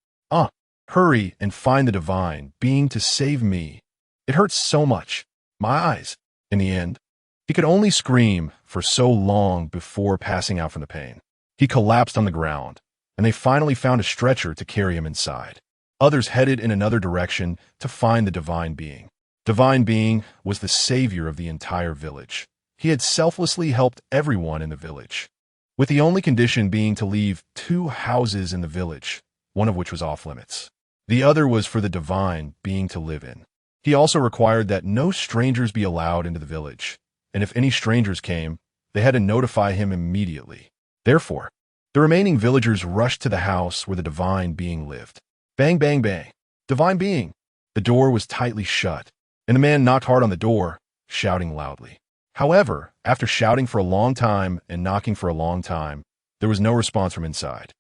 Hurry and find the divine being to save me. It hurts so much. My eyes. In the end, he could only scream for so long before passing out from the pain. He collapsed on the ground, and they finally found a stretcher to carry him inside. Others headed in another direction to find the divine being. Divine being was the savior of the entire village. He had selflessly helped everyone in the village, with the only condition being to leave 2 houses in the village, one of which was off limits. The other was for the divine being to live in. He also required that no strangers be allowed into the village, and if any strangers came, they had to notify him immediately. Therefore, the remaining villagers rushed to the house where the divine being lived. Bang, bang, bang. Divine being. The door was tightly shut, and the man knocked hard on the door, shouting loudly. However, after shouting for a long time and knocking for a long time, There was no response from inside.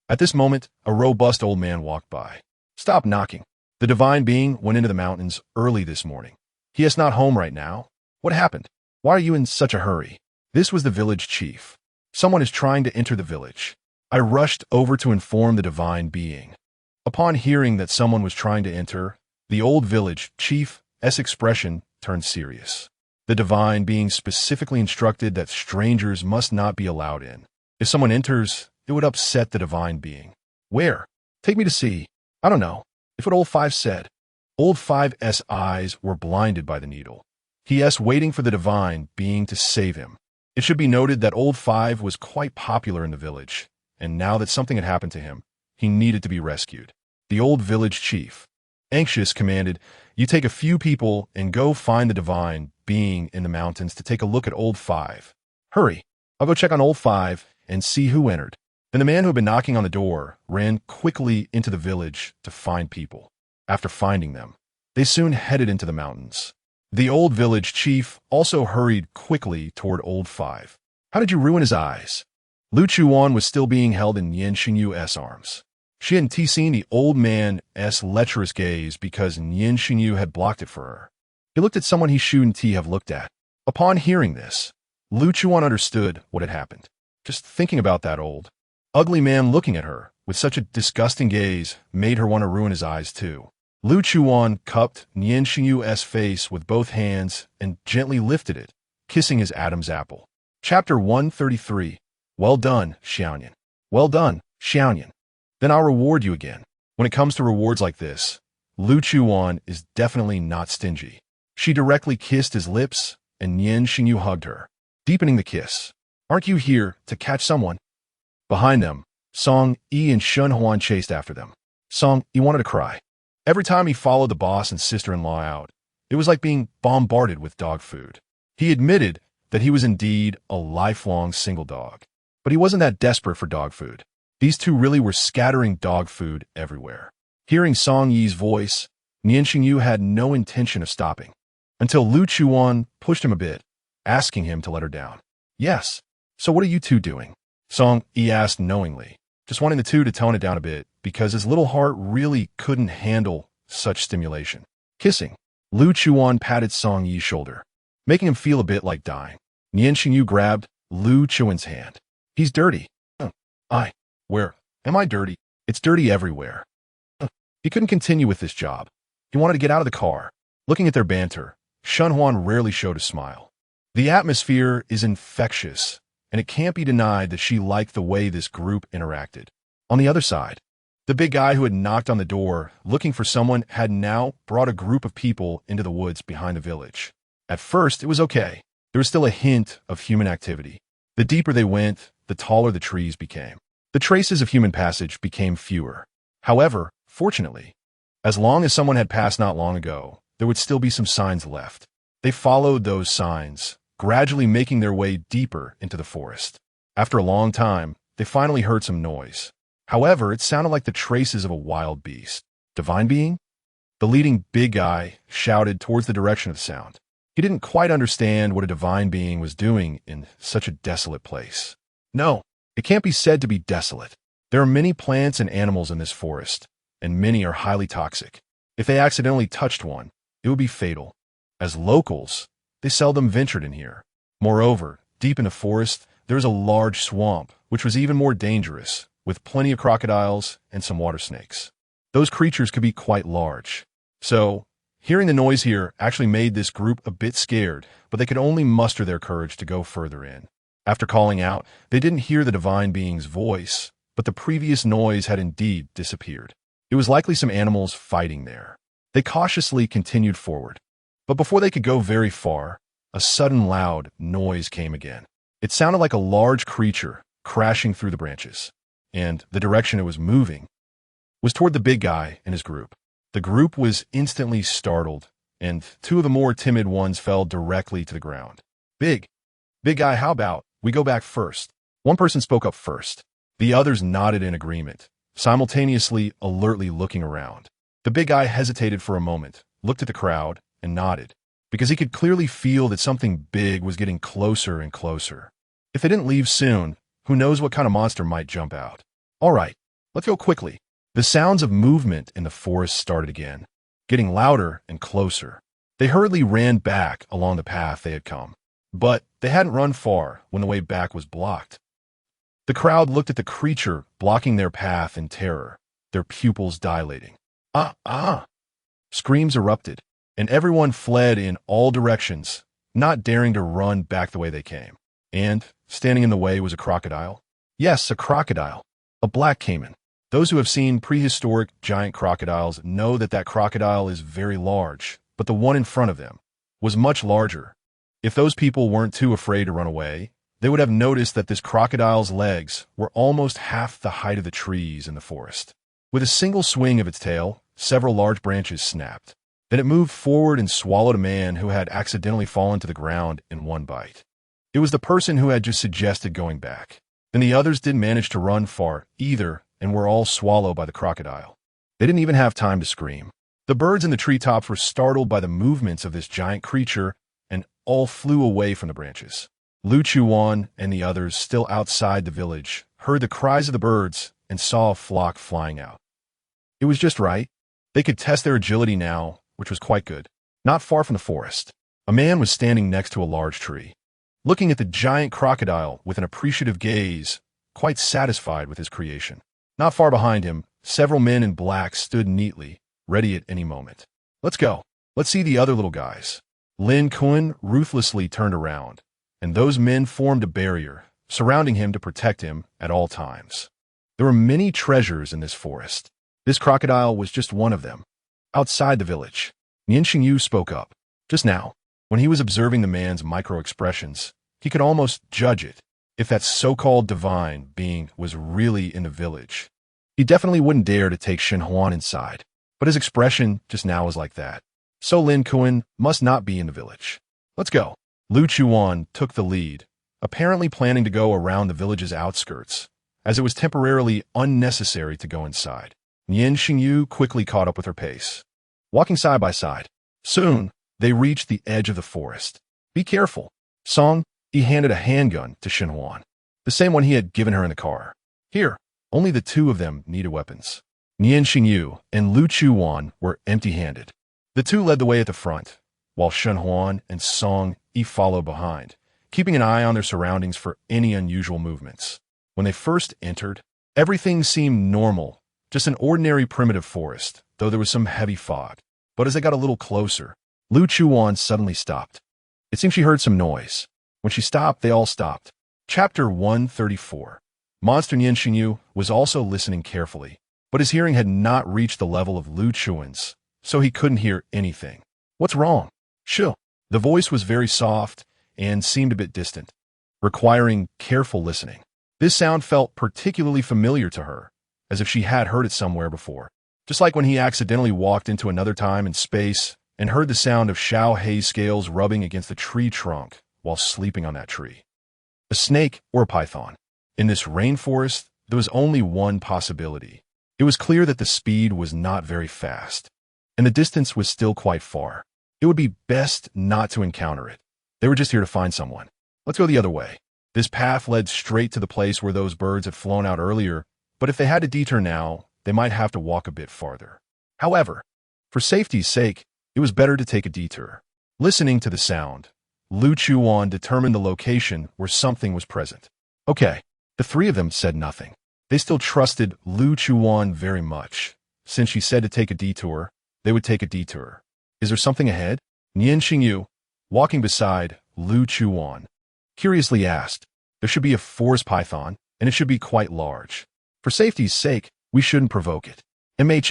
At this moment, a robust old man walked by. "Stop knocking. The divine being went into the mountains early this morning. He is not home right now. What happened? Why are you in such a hurry?" This was the village chief. "Someone is trying to enter the village." I rushed over to inform the divine being. Upon hearing that someone was trying to enter, the old village chief's expression turned serious. The divine being specifically instructed that strangers must not be allowed in. If someone enters, it would upset the divine being. "Where? Take me to see." "I don't know. If what Old Five said." Old Five's eyes were blinded by the needle. He waiting for the divine being to save him. It should be noted that Old Five was quite popular in the village, and now that something had happened to him, he needed to be rescued. The old village chief, anxious, commanded, "You take a few people and go find the divine being in the mountains to take a look at Old Five. Hurry, I'll go check on Old Five and see who entered." Then the man who had been knocking on the door ran quickly into the village to find people. After finding them, they soon headed into the mountains. The old village chief also hurried quickly toward Old Five. "How did you ruin his eyes?" Lu Chuwan was still being held in Nian Shengyu's arms. She hadn't seen the old man's lecherous gaze because Nian Shengyu had blocked it for her. He looked at someone he shouldn't have looked at. Upon hearing this, Lu Chuwan understood what had happened. Just thinking about that old, ugly man looking at her with such a disgusting gaze made her want to ruin his eyes too. Lu Chuwan cupped Nian Shengyu's face with both hands and gently lifted it, kissing his Adam's apple. Chapter 133. Well done, Xiaonian. Well done, Xiaonian. Then I'll reward you again. When it comes to rewards like this, Lu Chuwan is definitely not stingy. She directly kissed his lips, and Nian Shengyu hugged her, deepening the kiss. "Aren't you here to catch someone?" Behind them, Song Yi and Shun Huan chased after them. Song Yi wanted to cry. Every time he followed the boss and sister-in-law out, it was like being bombarded with dog food. He admitted that he was indeed a lifelong single dog, but he wasn't that desperate for dog food. These two really were scattering dog food everywhere. Hearing Song Yi's voice, Nian Shengyu had no intention of stopping, until Lu Chuwan pushed him a bit, asking him to let her down. "Yes, so what are you two doing?" Song Yi asked knowingly, just wanting the two to tone it down a bit, because his little heart really couldn't handle such stimulation. "Kissing." Lu Chuwan patted Song Yi's shoulder, making him feel a bit like dying. Nian Shengyu grabbed Lu Chuwan's hand. "He's dirty." Where? Am I dirty? It's dirty everywhere." He couldn't continue with this job. He wanted to get out of the car. Looking at their banter, Shun Huan rarely showed a smile. The atmosphere is infectious, and it can't be denied that she liked the way this group interacted. On the other side, the big guy who had knocked on the door looking for someone had now brought a group of people into the woods behind the village. At first, it was okay. There was still a hint of human activity. The deeper they went, the taller the trees became. The traces of human passage became fewer. However, fortunately, as long as someone had passed not long ago, there would still be some signs left. They followed those signs, gradually making their way deeper into the forest. After a long time, they finally heard some noise. However, it sounded like the traces of a wild beast. "Divine being?" The leading big guy shouted towards the direction of the sound. He didn't quite understand what a divine being was doing in such a desolate place. No. It can't be said to be desolate. There are many plants and animals in this forest, and many are highly toxic. If they accidentally touched one, it would be fatal. As locals, they seldom ventured in here. Moreover, deep in the forest, there is a large swamp, which was even more dangerous, with plenty of crocodiles and some water snakes. Those creatures could be quite large. So, hearing the noise here actually made this group a bit scared, but they could only muster their courage to go further in. After calling out, they didn't hear the divine being's voice, but the previous noise had indeed disappeared. It was likely some animals fighting there. They cautiously continued forward. But before they could go very far, a sudden loud noise came again. It sounded like a large creature crashing through the branches, and the direction it was moving was toward the big guy and his group. The group was instantly startled, and two of the more timid ones fell directly to the ground. Big guy, how about we go back first?" One person spoke up first. The others nodded in agreement, simultaneously alertly looking around. The big guy hesitated for a moment, looked at the crowd, and nodded, because he could clearly feel that something big was getting closer and closer. If they didn't leave soon, Who knows what kind of monster might jump out? All right, let's go quickly. The sounds of movement in the forest started again, getting louder and closer. They hurriedly ran back along the path they had come. But they hadn't run far when the way back was blocked. The crowd looked at the creature blocking their path in terror, their pupils dilating. Ah! Screams erupted, and everyone fled in all directions, not daring to run back the way they came. And, standing in the way was a crocodile. Yes, a crocodile. A black caiman. Those who have seen prehistoric giant crocodiles know that that crocodile is very large, but the one in front of them was much larger. If those people weren't too afraid to run away, they would have noticed that this crocodile's legs were almost half the height of the trees in the forest. With a single swing of its tail, several large branches snapped. Then it moved forward and swallowed a man who had accidentally fallen to the ground in one bite. It was the person who had just suggested going back. Then the others didn't manage to run far either and were all swallowed by the crocodile. They didn't even have time to scream. The birds in the treetops were startled by the movements of this giant creature and all flew away from the branches. Lu Chuwan and the others still outside the village heard the cries of the birds and saw a flock flying out. It was just right. They could test their agility now, which was quite good. Not far from the forest, a man was standing next to a large tree, looking at the giant crocodile with an appreciative gaze, quite satisfied with his creation. Not far behind him, several men in black stood neatly, ready at any moment. Let's go. Let's see the other little guys. Nian Shengyu ruthlessly turned around, and those men formed a barrier, surrounding him to protect him at all times. There were many treasures in this forest. This crocodile was just one of them. Outside the village, Nian Shengyu spoke up. Just now, when he was observing the man's micro-expressions, he could almost judge it, if that so-called divine being was really in the village. He definitely wouldn't dare to take Shen Huan inside, but his expression just now was like that. So Nian Shengyu must not be in the village. Let's go. Lu Chuwan took the lead, apparently planning to go around the village's outskirts, as it was temporarily unnecessary to go inside. Nian Shengyu quickly caught up with her pace, walking side by side. Soon, they reached the edge of the forest. Be careful. Song, he handed a handgun to Shen Huan, the same one he had given her in the car. Here, only the two of them needed weapons. Nian Shengyu and Lu Chuwan were empty-handed. The two led the way at the front, while Shen Huan and Song Yi followed behind, keeping an eye on their surroundings for any unusual movements. When they first entered, everything seemed normal, just an ordinary primitive forest, though there was some heavy fog. But as they got a little closer, Lu Chuwan suddenly stopped. It seemed she heard some noise. When she stopped, they all stopped. Chapter 134. Monster Nian Shengyu was also listening carefully, but his hearing had not reached the level of Lu Chuan's, so he couldn't hear anything. What's wrong? Shoo. The voice was very soft and seemed a bit distant, requiring careful listening. This sound felt particularly familiar to her, as if she had heard it somewhere before. Just like when he accidentally walked into another time and space and heard the sound of Xiao Hei's scales rubbing against the tree trunk while sleeping on that tree. A snake or a python. In this rainforest, there was only one possibility. It was clear that the speed was not very fast, and the distance was still quite far. It would be best not to encounter it. They were just here to find someone. Let's go the other way. This path led straight to the place where those birds had flown out earlier, but if they had to detour now, they might have to walk a bit farther. However, for safety's sake, it was better to take a detour. Listening to the sound, Lu Chuwan determined the location where something was present. Okay, the three of them said nothing. They still trusted Lu Chuwan very much. Since she said to take a detour, they would take a detour. Is there something ahead? Nian Shengyu, walking beside Lu Chuwan, curiously asked. There should be a forest python, and it should be quite large. For safety's sake, we shouldn't provoke it. Nian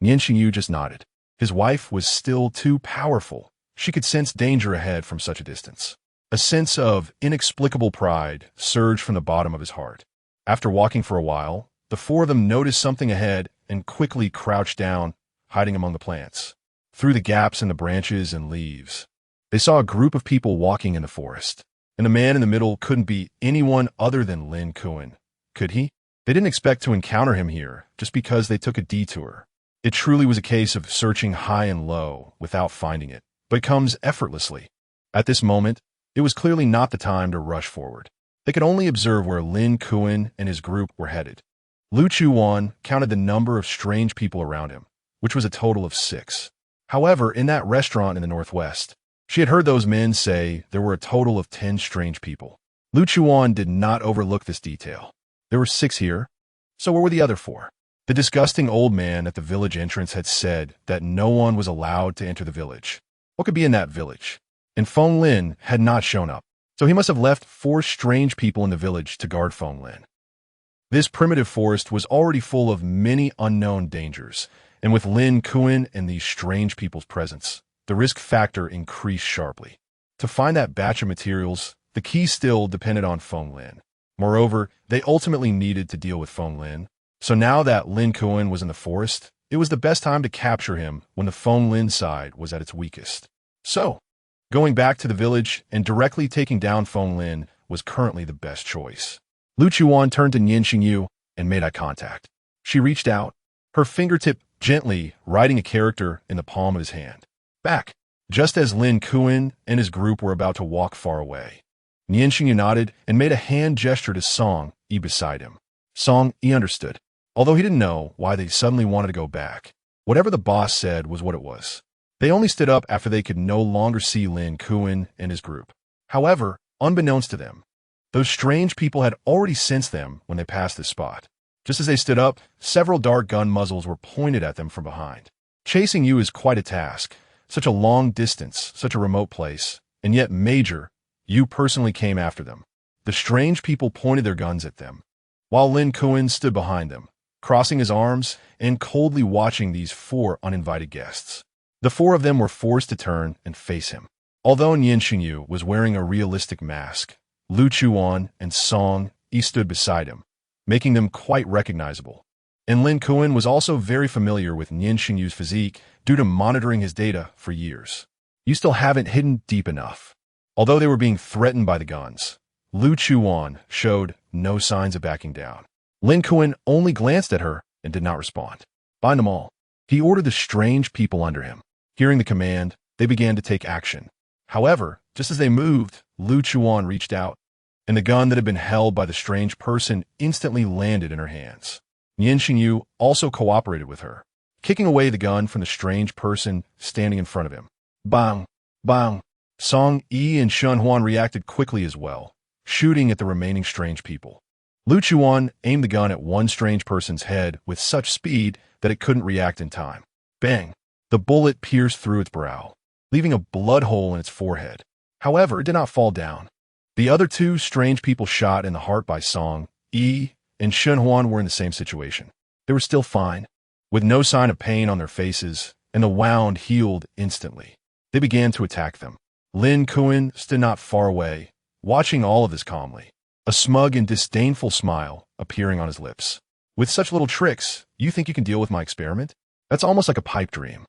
Shengyu just nodded. His wife was still too powerful. She could sense danger ahead from such a distance. A sense of inexplicable pride surged from the bottom of his heart. After walking for a while, the four of them noticed something ahead and quickly crouched down, hiding among the plants. Through the gaps in the branches and leaves, they saw a group of people walking in the forest, and the man in the middle couldn't be anyone other than Nian Shengyu. Could he? They didn't expect to encounter him here just because they took a detour. It truly was a case of searching high and low without finding it, but it comes effortlessly. At this moment, it was clearly not the time to rush forward. They could only observe where Lin Chuwan and his group were headed. Lu Chuwan counted the number of strange people around him, which was a total of 6. However, in that restaurant in the northwest, she had heard those men say there were a total of 10 strange people. Lu Chuwan did not overlook this detail. There were 6 here, so where were the other 4? The disgusting old man at the village entrance had said that no one was allowed to enter the village. What could be in that village? And Feng Lin had not shown up, so he must have left 4 strange people in the village to guard Feng Lin. This primitive forest was already full of many unknown dangers, and with Lin Chuwan and these strange people's presence, the risk factor increased sharply. To find that batch of materials, the key still depended on Feng Lin. Moreover, they ultimately needed to deal with Feng Lin. So now that Lin Chuwan was in the forest, it was the best time to capture him when the Feng Lin side was at its weakest. So, going back to the village and directly taking down Feng Lin was currently the best choice. Lu Chuwan turned to Nian Shengyu and made eye contact. She reached out, her fingertip gently writing a character in the palm of his hand. Back, just as Lin Chuwan and his group were about to walk far away. Nian Shengyu nodded and made a hand gesture to Song Yi beside him. Song Yi understood, although he didn't know why they suddenly wanted to go back. Whatever the boss said was what it was. They only stood up after they could no longer see Lin Chuwan and his group. However, unbeknownst to them, those strange people had already sensed them when they passed this spot. Just as they stood up, several dark gun muzzles were pointed at them from behind. Chasing you is quite a task. Such a long distance, such a remote place, and yet Major, you personally came after them. The strange people pointed their guns at them, while Lin Chuwan stood behind them, crossing his arms and coldly watching these 4 uninvited guests. The 4 of them were forced to turn and face him. Although Nian Shengyu was wearing a realistic mask, Lu Chuwan and Song Yi stood beside him, making them quite recognizable. And Lin Chuwan was also very familiar with Nian Shengyu's physique due to monitoring his data for years. You still haven't hidden deep enough. Although they were being threatened by the guns, Lu Chuwan showed no signs of backing down. Lin Chuwan only glanced at her and did not respond. Bind them all. He ordered the strange people under him. Hearing the command, they began to take action. However, just as they moved, Lu Chuwan reached out, and the gun that had been held by the strange person instantly landed in her hands. Nian Shengyu also cooperated with her, kicking away the gun from the strange person standing in front of him. Bang! Bang! Song Yi and Shen Huan reacted quickly as well, shooting at the remaining strange people. Lu Chuwan aimed the gun at one strange person's head with such speed that it couldn't react in time. Bang! The bullet pierced through its brow, leaving a blood hole in its forehead. However, it did not fall down. The other 2 strange people shot in the heart by Song Yi and Shen Huan were in the same situation. They were still fine, with no sign of pain on their faces, and the wound healed instantly. They began to attack them. Lin Chuwan stood not far away, watching all of this calmly, a smug and disdainful smile appearing on his lips. With such little tricks, you think you can deal with my experiment? That's almost like a pipe dream.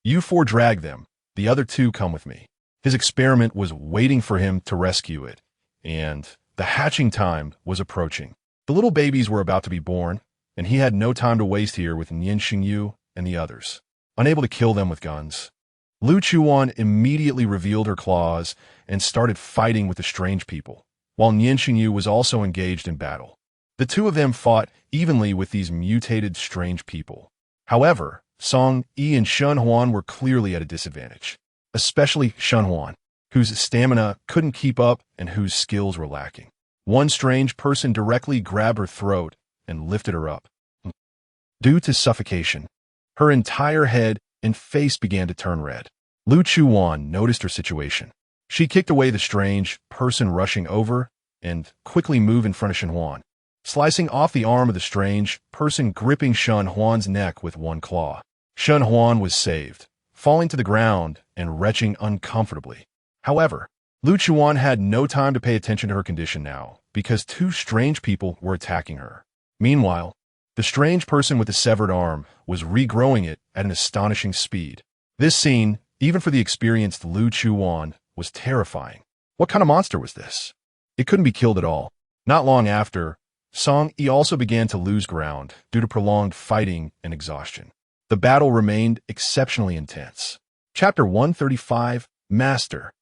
You 4 drag them, the other 2 come with me. His experiment was waiting for him to rescue it, and the hatching time was approaching. The little babies were about to be born, and he had no time to waste here with Nian Shengyu and the others. Unable to kill them with guns, Lu Chuwan immediately revealed her claws and started fighting with the strange people, while Nian Shengyu was also engaged in battle. The 2 of them fought evenly with these mutated strange people. However, Song Yi and Shen Huan were clearly at a disadvantage, especially Shen Huan, whose stamina couldn't keep up and whose skills were lacking. One strange person directly grabbed her throat and lifted her up. Due to suffocation, her entire head and face began to turn red. Lu Chuwan noticed her situation. She kicked away the strange person rushing over and quickly moved in front of Shen Huan, slicing off the arm of the strange person, gripping Shen Huan's neck with one claw. Shen Huan was saved, falling to the ground and retching uncomfortably. However, Lu Chuwan had no time to pay attention to her condition now, because 2 strange people were attacking her. Meanwhile, the strange person with the severed arm was regrowing it at an astonishing speed. This scene, even for the experienced Lu Chuwan, was terrifying. What kind of monster was this? It couldn't be killed at all. Not long after, Song Yi also began to lose ground due to prolonged fighting and exhaustion. The battle remained exceptionally intense. Chapter 135, Master.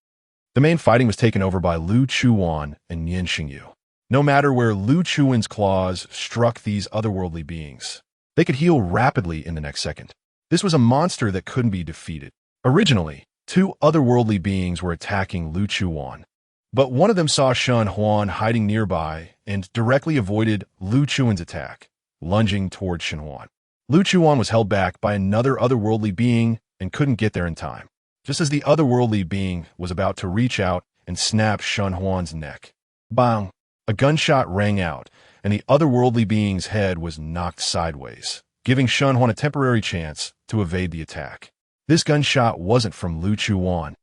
The main fighting was taken over by Lu Chuwan and Nian Shengyu. No matter where Lu Chuwan's claws struck these otherworldly beings, they could heal rapidly in the next second. This was a monster that couldn't be defeated. Originally, two otherworldly beings were attacking Lu Chuwan, but one of them saw Shen Huan hiding nearby and directly avoided Lu Chuwan's attack, lunging towards Shen Huan. Lu Chuwan was held back by another otherworldly being and couldn't get there in time, just as the otherworldly being was about to reach out and snap Shen Huan's neck. Bang! A gunshot rang out, and the otherworldly being's head was knocked sideways, giving Shen Huan a temporary chance to evade the attack. This gunshot wasn't from Lu Chuwan,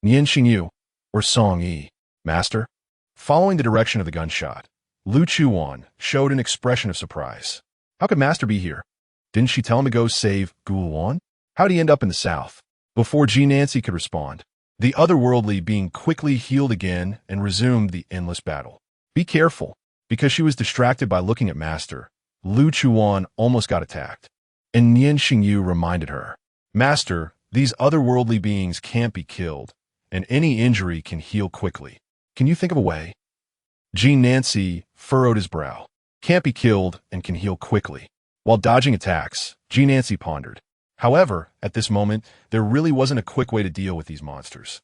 Nian Shengyu, or Song Yi. Master? Following the direction of the gunshot, Lu Chuwan showed an expression of surprise. How could Master be here? Didn't she tell him to go save Guluan? How'd he end up in the south? Before Ji Nancy could respond, the otherworldly being quickly healed again and resumed the endless battle. Be careful, because she was distracted by looking at Master. Lu Chuwan almost got attacked, and Nian Shengyu reminded her, Master, these otherworldly beings can't be killed, and any injury can heal quickly. Can you think of a way? Ji Nancy furrowed his brow. Can't be killed and can heal quickly. While dodging attacks, Ji Nancy pondered. However, at this moment, there really wasn't a quick way to deal with these monsters.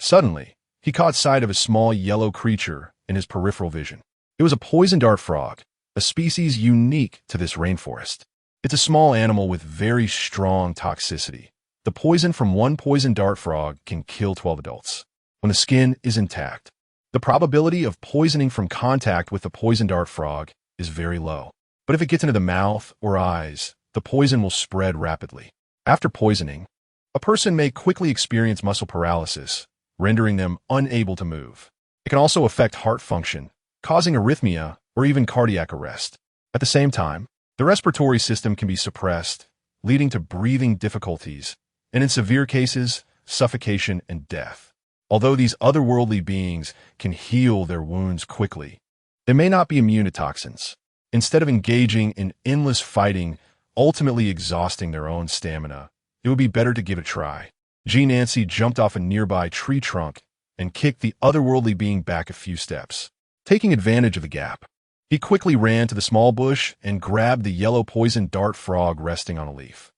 Suddenly, he caught sight of a small yellow creature in his peripheral vision. It was a poison dart frog, a species unique to this rainforest. It's a small animal with very strong toxicity. The poison from one poison dart frog can kill 12 adults. When the skin is intact, the probability of poisoning from contact with the poison dart frog is very low. But if it gets into the mouth or eyes, the poison will spread rapidly. After poisoning, a person may quickly experience muscle paralysis, rendering them unable to move. It can also affect heart function, causing arrhythmia or even cardiac arrest. At the same time, the respiratory system can be suppressed, leading to breathing difficulties, and in severe cases, suffocation and death. Although these otherworldly beings can heal their wounds quickly, they may not be immune to toxins. Instead of engaging in endless fighting, ultimately exhausting their own stamina, it would be better to give it a try. Ji Nancy jumped off a nearby tree trunk and kicked the otherworldly being back a few steps. Taking advantage of the gap, he quickly ran to the small bush and grabbed the yellow poison dart frog resting on a leaf.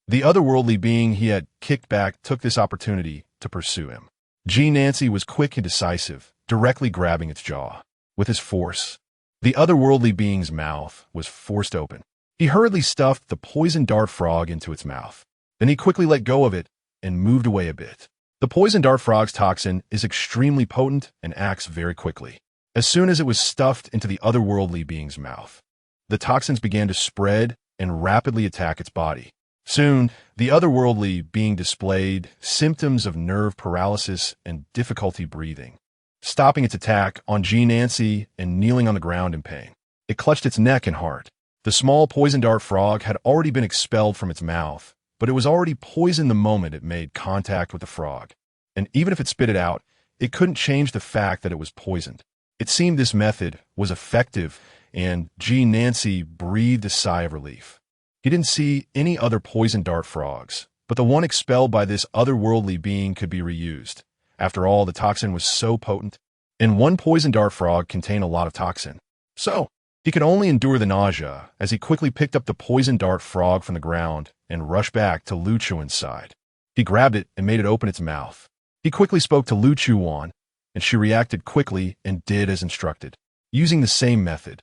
The otherworldly being he had kicked back took this opportunity to pursue him. Ji Nancy was quick and decisive, directly grabbing its jaw. With his force, the otherworldly being's mouth was forced open. He hurriedly stuffed the poison dart frog into its mouth. Then he quickly let go of it and moved away a bit. The poison dart frog's toxin is extremely potent and acts very quickly. As soon as it was stuffed into the otherworldly being's mouth, the toxins began to spread and rapidly attack its body. Soon, the otherworldly being displayed symptoms of nerve paralysis and difficulty breathing, stopping its attack on Ji Nancy and kneeling on the ground in pain. It clutched its neck and heart. The small poison dart frog had already been expelled from its mouth, but it was already poisoned the moment it made contact with the frog. And even if it spit it out, it couldn't change the fact that it was poisoned. It seemed this method was effective, and Ji Nancy breathed a sigh of relief. He didn't see any other poison dart frogs, but the one expelled by this otherworldly being could be reused. After all, the toxin was so potent, and one poison dart frog contained a lot of toxin. So, he could only endure the nausea as he quickly picked up the poison dart frog from the ground and rushed back to Lu Chuwan's side. He grabbed it and made it open its mouth. He quickly spoke to Lu Chuwan, and she reacted quickly and did as instructed. Using the same method,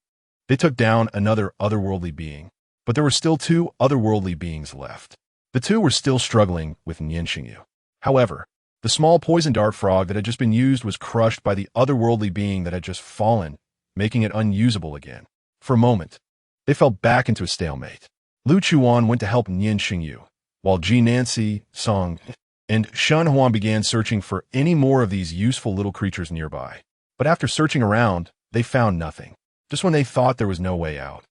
they took down another otherworldly being, but there were still two otherworldly beings left. The two were still struggling with Nian Shengyu. However, the small poison dart frog that had just been used was crushed by the otherworldly being that had just fallen, making it unusable again. For a moment, they fell back into a stalemate. Lu Chuwan went to help Nian Shengyu, while Ji Nancy, Song, and Shen Huan began searching for any more of these useful little creatures nearby. But after searching around, they found nothing. Just when they thought there was no way out,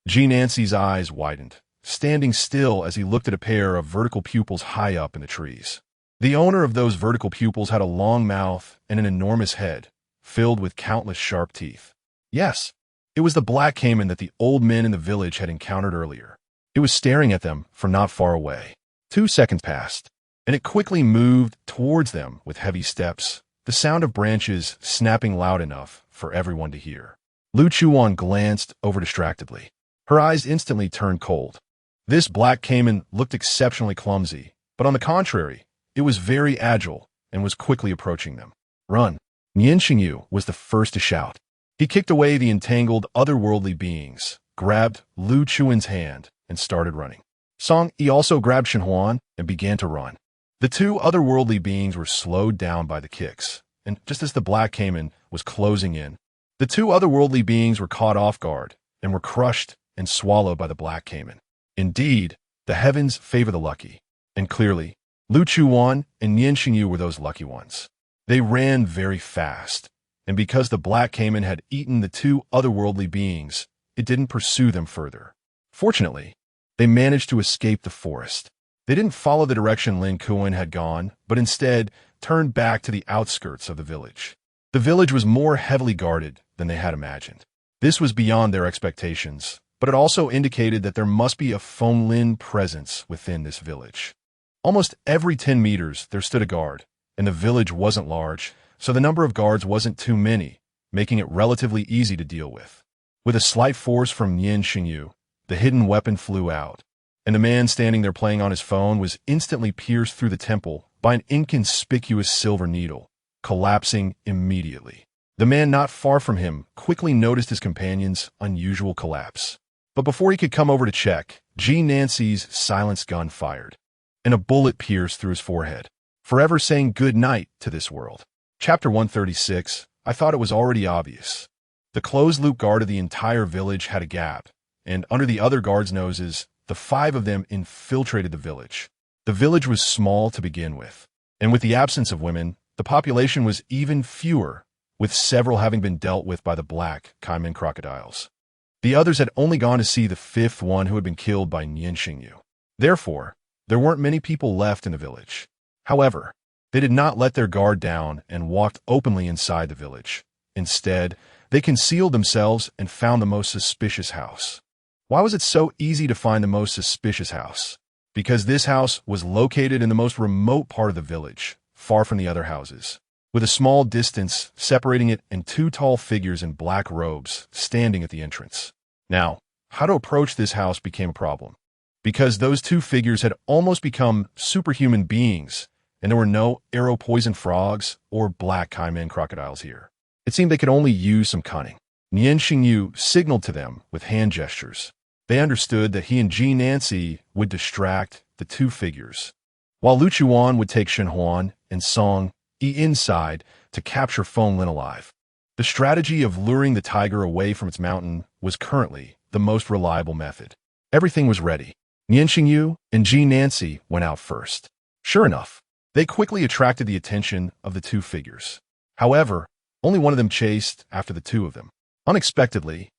Ji Nancy's eyes widened, standing still as he looked at a pair of vertical pupils high up in the trees. The owner of those vertical pupils had a long mouth and an enormous head, filled with countless sharp teeth. Yes, it was the black caiman that the old men in the village had encountered earlier. It was staring at them from not far away. 2 seconds passed, and it quickly moved towards them with heavy steps, the sound of branches snapping loud enough for everyone to hear. Lu Chuwan glanced over distractedly. Her eyes instantly turned cold. This black caiman looked exceptionally clumsy, but on the contrary, it was very agile and was quickly approaching them. Run! Nian Shengyu was the first to shout. He kicked away the entangled otherworldly beings, grabbed Lu Chuan's hand, and started running. Song Yi also grabbed Shen Huan and began to run. The two otherworldly beings were slowed down by the kicks, and just as the black caiman was closing in, the two otherworldly beings were caught off guard and were crushed and swallowed by the black caiman. Indeed, the heavens favor the lucky, and clearly, Lu Chuwan and Nian Shengyu were those lucky ones. They ran very fast, and because the black caiman had eaten the two otherworldly beings, it didn't pursue them further. Fortunately, they managed to escape the forest. They didn't follow the direction Lin Chuwan had gone, but instead turned back to the outskirts of the village. The village was more heavily guarded than they had imagined. This was beyond their expectations, but it also indicated that there must be a Fenglin presence within this village. Almost every 10 meters there stood a guard, and the village wasn't large, so the number of guards wasn't too many, making it relatively easy to deal with. With a slight force from Nian Shengyu, the hidden weapon flew out, and the man standing there playing on his phone was instantly pierced through the temple by an inconspicuous silver needle, collapsing immediately. The man not far from him quickly noticed his companion's unusual collapse. But before he could come over to check, G. Nancy's silenced gun fired, and a bullet pierced through his forehead, forever saying good night to this world. Chapter 136, I thought it was already obvious. The closed-loop guard of the entire village had a gap, and under the other guards' noses, the 5 of them infiltrated the village. The village was small to begin with, and with the absence of women, the population was even fewer, with several having been dealt with by the black caiman crocodiles. The others had only gone to see the 5th one who had been killed by Nian Shengyu. Therefore, there weren't many people left in the village. However, they did not let their guard down and walked openly inside the village. Instead, they concealed themselves and found the most suspicious house. Why was it so easy to find the most suspicious house? Because this house was located in the most remote part of the village, far from the other houses, with a small distance separating it and 2 tall figures in black robes standing at the entrance. Now, how to approach this house became a problem, because those 2 figures had almost become superhuman beings, and there were no arrow-poison frogs or black caiman crocodiles here. It seemed they could only use some cunning. Nian Shengyu signaled to them with hand gestures. They understood that he and G. Nancy would distract the 2 figures, while Lu Chuwan would take Shen Huan and Song Yi inside to capture Fenglin alive. The strategy of luring the tiger away from its mountain was currently the most reliable method. Everything was ready. Nian Shengyu and G. Nancy went out first. Sure enough, they quickly attracted the attention of the 2 figures. However, only one of them chased after the 2 of them. Unexpectedly,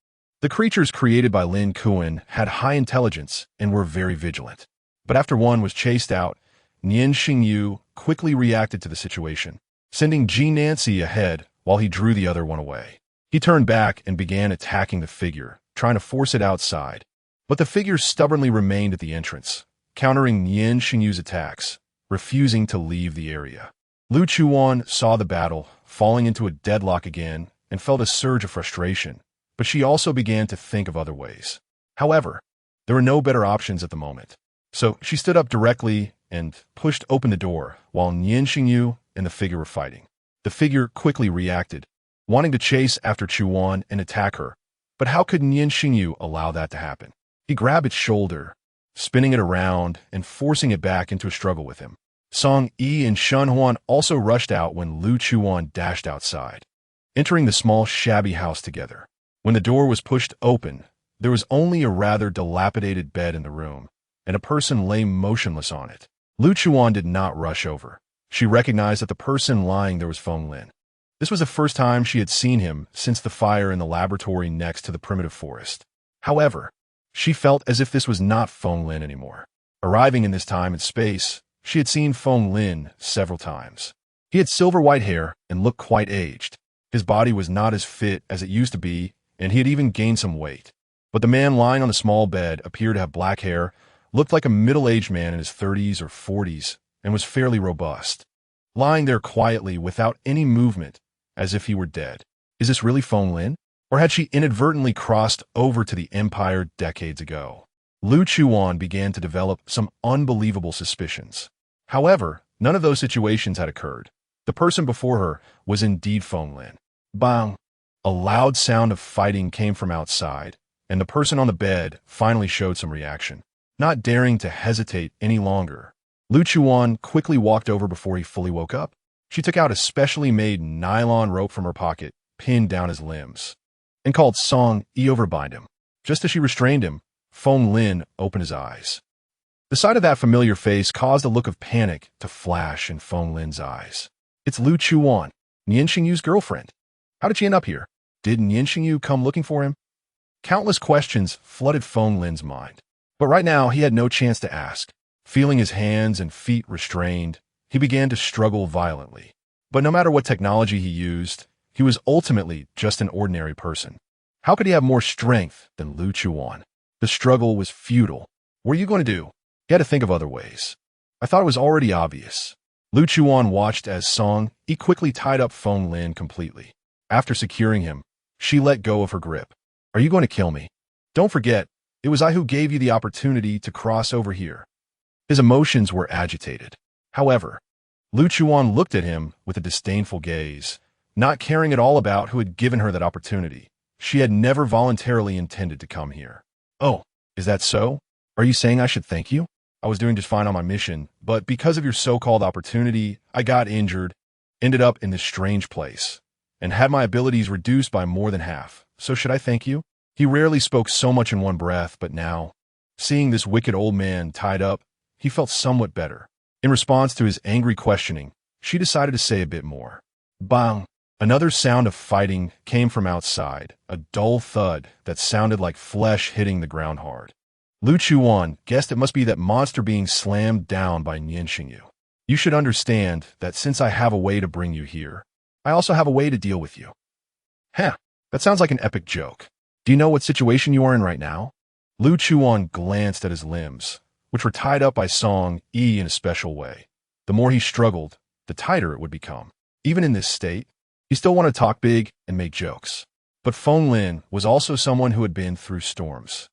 the creatures created by Lin Chuwan had high intelligence and were very vigilant. But after one was chased out, Nian Shengyu quickly reacted to the situation, sending G. Nancy ahead while he drew the other one away. He turned back and began attacking the figure, trying to force it outside. But the figure stubbornly remained at the entrance, countering Nian Shengyu's attacks, refusing to leave the area. Lu Chuwan saw the battle, falling into a deadlock again, and felt a surge of frustration, but she also began to think of other ways. However, there were no better options at the moment. So she stood up directly and pushed open the door while Nian Shengyu and the figure were fighting. The figure quickly reacted, wanting to chase after Chuwan and attack her, but how could Nian Shengyu allow that to happen? He grabbed its shoulder, spinning it around and forcing it back into a struggle with him. Song Yi and Shen Huan also rushed out when Lu Chuwan dashed outside, entering the small shabby house together. When the door was pushed open, there was only a rather dilapidated bed in the room, and a person lay motionless on it. Lu Chuwan did not rush over. She recognized that the person lying there was Fenglin. This was the first time she had seen him since the fire in the laboratory next to the primitive forest. However, she felt as if this was not Fenglin anymore. Arriving in this time and space, she had seen Fenglin several times. He had silver white hair and looked quite aged. His body was not as fit as it used to be, and he had even gained some weight. But the man lying on the small bed appeared to have black hair, looked like a middle-aged man in his 30s or 40s, and was fairly robust, lying there quietly without any movement, as if he were dead. Is this really Fenglin? Or had she inadvertently crossed over to the empire decades ago? Lu Chuwan began to develop some unbelievable suspicions. However, none of those situations had occurred. The person before her was indeed Feng Lin. Bang! A loud sound of fighting came from outside, and the person on the bed finally showed some reaction. Not daring to hesitate any longer, Lu Chuwan quickly walked over before he fully woke up. She took out a specially made nylon rope from her pocket, pinned down his limbs, and called Song E over bind him. Just as she restrained him, Feng Lin opened his eyes. The sight of that familiar face caused a look of panic to flash in Feng Lin's eyes. It's Lu Chuwan, Nian Shengyu's girlfriend. How did she end up here? Did Nian Shengyu come looking for him? Countless questions flooded Feng Lin's mind. But right now, he had no chance to ask. Feeling his hands and feet restrained, he began to struggle violently. But no matter what technology he used, he was ultimately just an ordinary person. How could he have more strength than Lu Chuwan? The struggle was futile. What are you going to do? He had to think of other ways. I thought it was already obvious. Lu Chuwan watched as Song E quickly tied up Feng Lin completely. After securing him, she let go of her grip. Are you going to kill me? Don't forget, it was I who gave you the opportunity to cross over here. His emotions were agitated. However, Lu Chuwan looked at him with a disdainful gaze, not caring at all about who had given her that opportunity. She had never voluntarily intended to come here. Oh, is that so? Are you saying I should thank you? I was doing just fine on my mission, but because of your so-called opportunity, I got injured, ended up in this strange place, and had my abilities reduced by more than half. So should I thank you? He rarely spoke so much in one breath, but now, seeing this wicked old man tied up, he felt somewhat better. In response to his angry questioning, she decided to say a bit more. Bang! Another sound of fighting came from outside, a dull thud that sounded like flesh hitting the ground hard. Lu Chuwan guessed it must be that monster being slammed down by Nian Shengyu. You should understand that since I have a way to bring you here, I also have a way to deal with you. Heh, that sounds like an epic joke. Do you know what situation you are in right now? Lu Chuwan glanced at his limbs, which were tied up by Song E in a special way. The more he struggled, the tighter it would become. Even in this state, he still wanted to talk big and make jokes. But Feng Lin was also someone who had been through storms.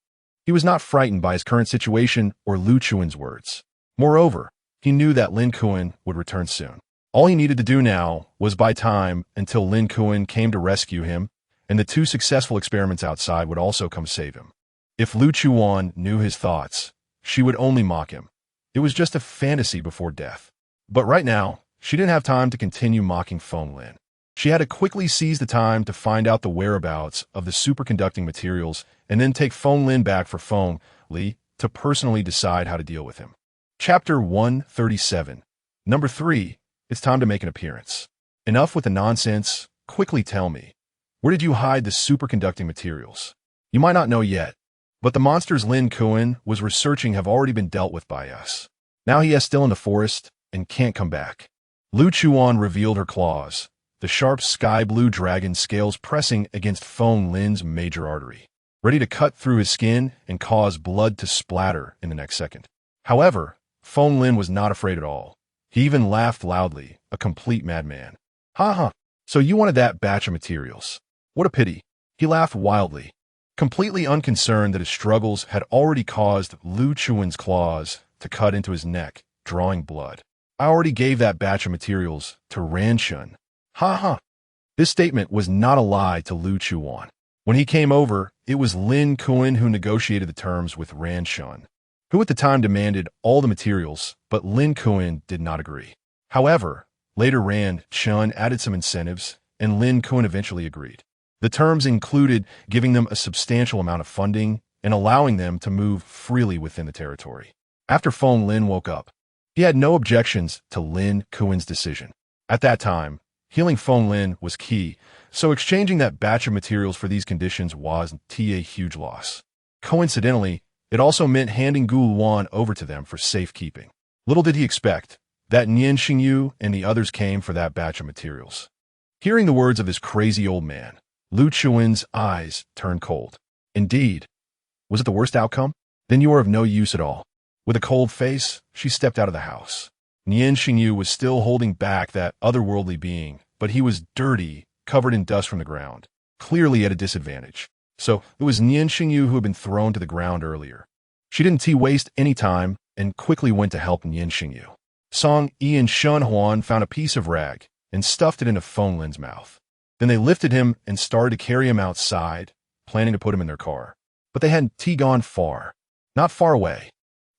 He was not frightened by his current situation or Lu Chuan's words. Moreover, he knew that Lin Kuan would return soon. All he needed to do now was buy time until Lin Kuan came to rescue him, and the 2 successful experiments outside would also come save him. If Lu Chuwan knew his thoughts, she would only mock him. It was just a fantasy before death. But right now, she didn't have time to continue mocking Feng Lin. She had to quickly seize the time to find out the whereabouts of the superconducting materials and then take Feng Lin back for Feng Li to personally decide how to deal with him. Chapter 137. Number 3. It's time to make an appearance. Enough with the nonsense. Quickly tell me, where did you hide the superconducting materials? You might not know yet, but the monsters Lin Kuan was researching have already been dealt with by us. Now he is still in the forest and can't come back. Lu Chuwan revealed her claws, the sharp sky-blue dragon scales pressing against Feng Lin's major artery, ready to cut through his skin and cause blood to splatter in the next second. However, Feng Lin was not afraid at all. He even laughed loudly, a complete madman. Ha ha, so you wanted that batch of materials. What a pity. He laughed wildly, completely unconcerned that his struggles had already caused Lu Chuan's claws to cut into his neck, drawing blood. I already gave that batch of materials to Ranshun. Ha ha. This statement was not a lie to Lu Chuwan. When he came over, it was Lin Kuan who negotiated the terms with Ranshun, who at the time demanded all the materials, but Lin Kuan did not agree. However, later Ranshun added some incentives, and Lin Kuan eventually agreed. The terms included giving them a substantial amount of funding and allowing them to move freely within the territory. After Feng Lin woke up, he had no objections to Lin Kuan's decision. At that time, healing Feng Lin was key, so exchanging that batch of materials for these conditions was a huge loss. Coincidentally, it also meant handing Gu Luan over to them for safekeeping. Little did he expect that Nian Shengyu and the others came for that batch of materials. Hearing the words of this crazy old man, Lu Chuan's eyes turned cold. Indeed. Was it the worst outcome? Then you are of no use at all. With a cold face, she stepped out of the house. Nian Shengyu was still holding back that otherworldly being, but he was dirty, covered in dust from the ground. clearly at a disadvantage. So it was Nian Shengyu who had been thrown to the ground earlier. She didn't waste any time and quickly went to help Nian Shengyu. Song Yi and Shun Huan found a piece of rag and stuffed it into Feng Lin's mouth. Then they lifted him and started to carry him outside, planning to put him in their car. But they hadn't gone far. Not far away.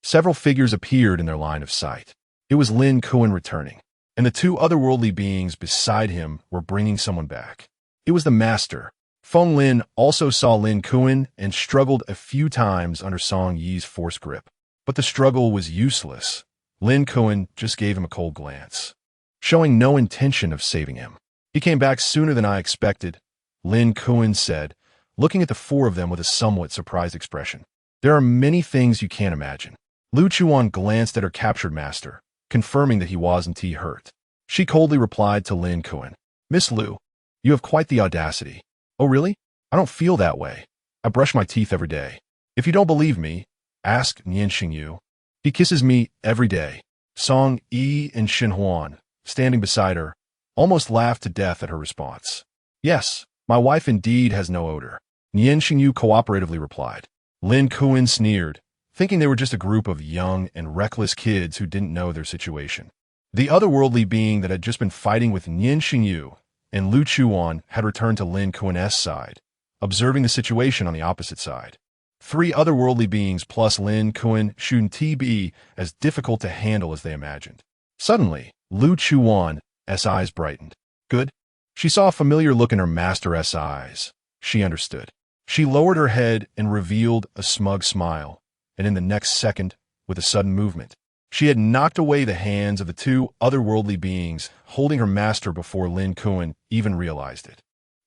Several figures appeared in their line of sight. It was Lin Chuwan returning, and the two otherworldly beings beside him were bringing someone back. It was the master. Feng Lin also saw Lin Chuwan and struggled a few times under Song Yi's force grip. But the struggle was useless. Lin Chuwan just gave him a cold glance, showing no intention of saving him. He came back sooner than I expected, Lin Chuwan said, looking at the four of them with a somewhat surprised expression. There are many things you can't imagine. Lu Chuwan glanced at her captured master, confirming that he wasn't hurt. She coldly replied to Lin Chuwan, Miss Lu, you have quite the audacity. Oh really? I don't feel that way. I brush my teeth every day. If you don't believe me, ask Nian Shengyu. He kisses me every day. Song Yi and Shin Huan, standing beside her, almost laughed to death at her response. Yes, my wife indeed has no odor. Nian Shengyu cooperatively replied. Lin Chuwan sneered, thinking they were just a group of young and reckless kids who didn't know their situation. The otherworldly being that had just been fighting with Nian Shengyu and Lu Chuwan had returned to Lin Chuwan's side, observing the situation on the opposite side. Three otherworldly beings plus Lin Chuwan shouldn't be as difficult to handle as they imagined. Suddenly, Lu Chuwan's eyes brightened. Good. She saw a familiar look in her master's eyes. She understood. She lowered her head and revealed a smug smile, and in the next second, with a sudden movement, she had knocked away the hands of the two otherworldly beings holding her master before Lin Chuwan even realized it.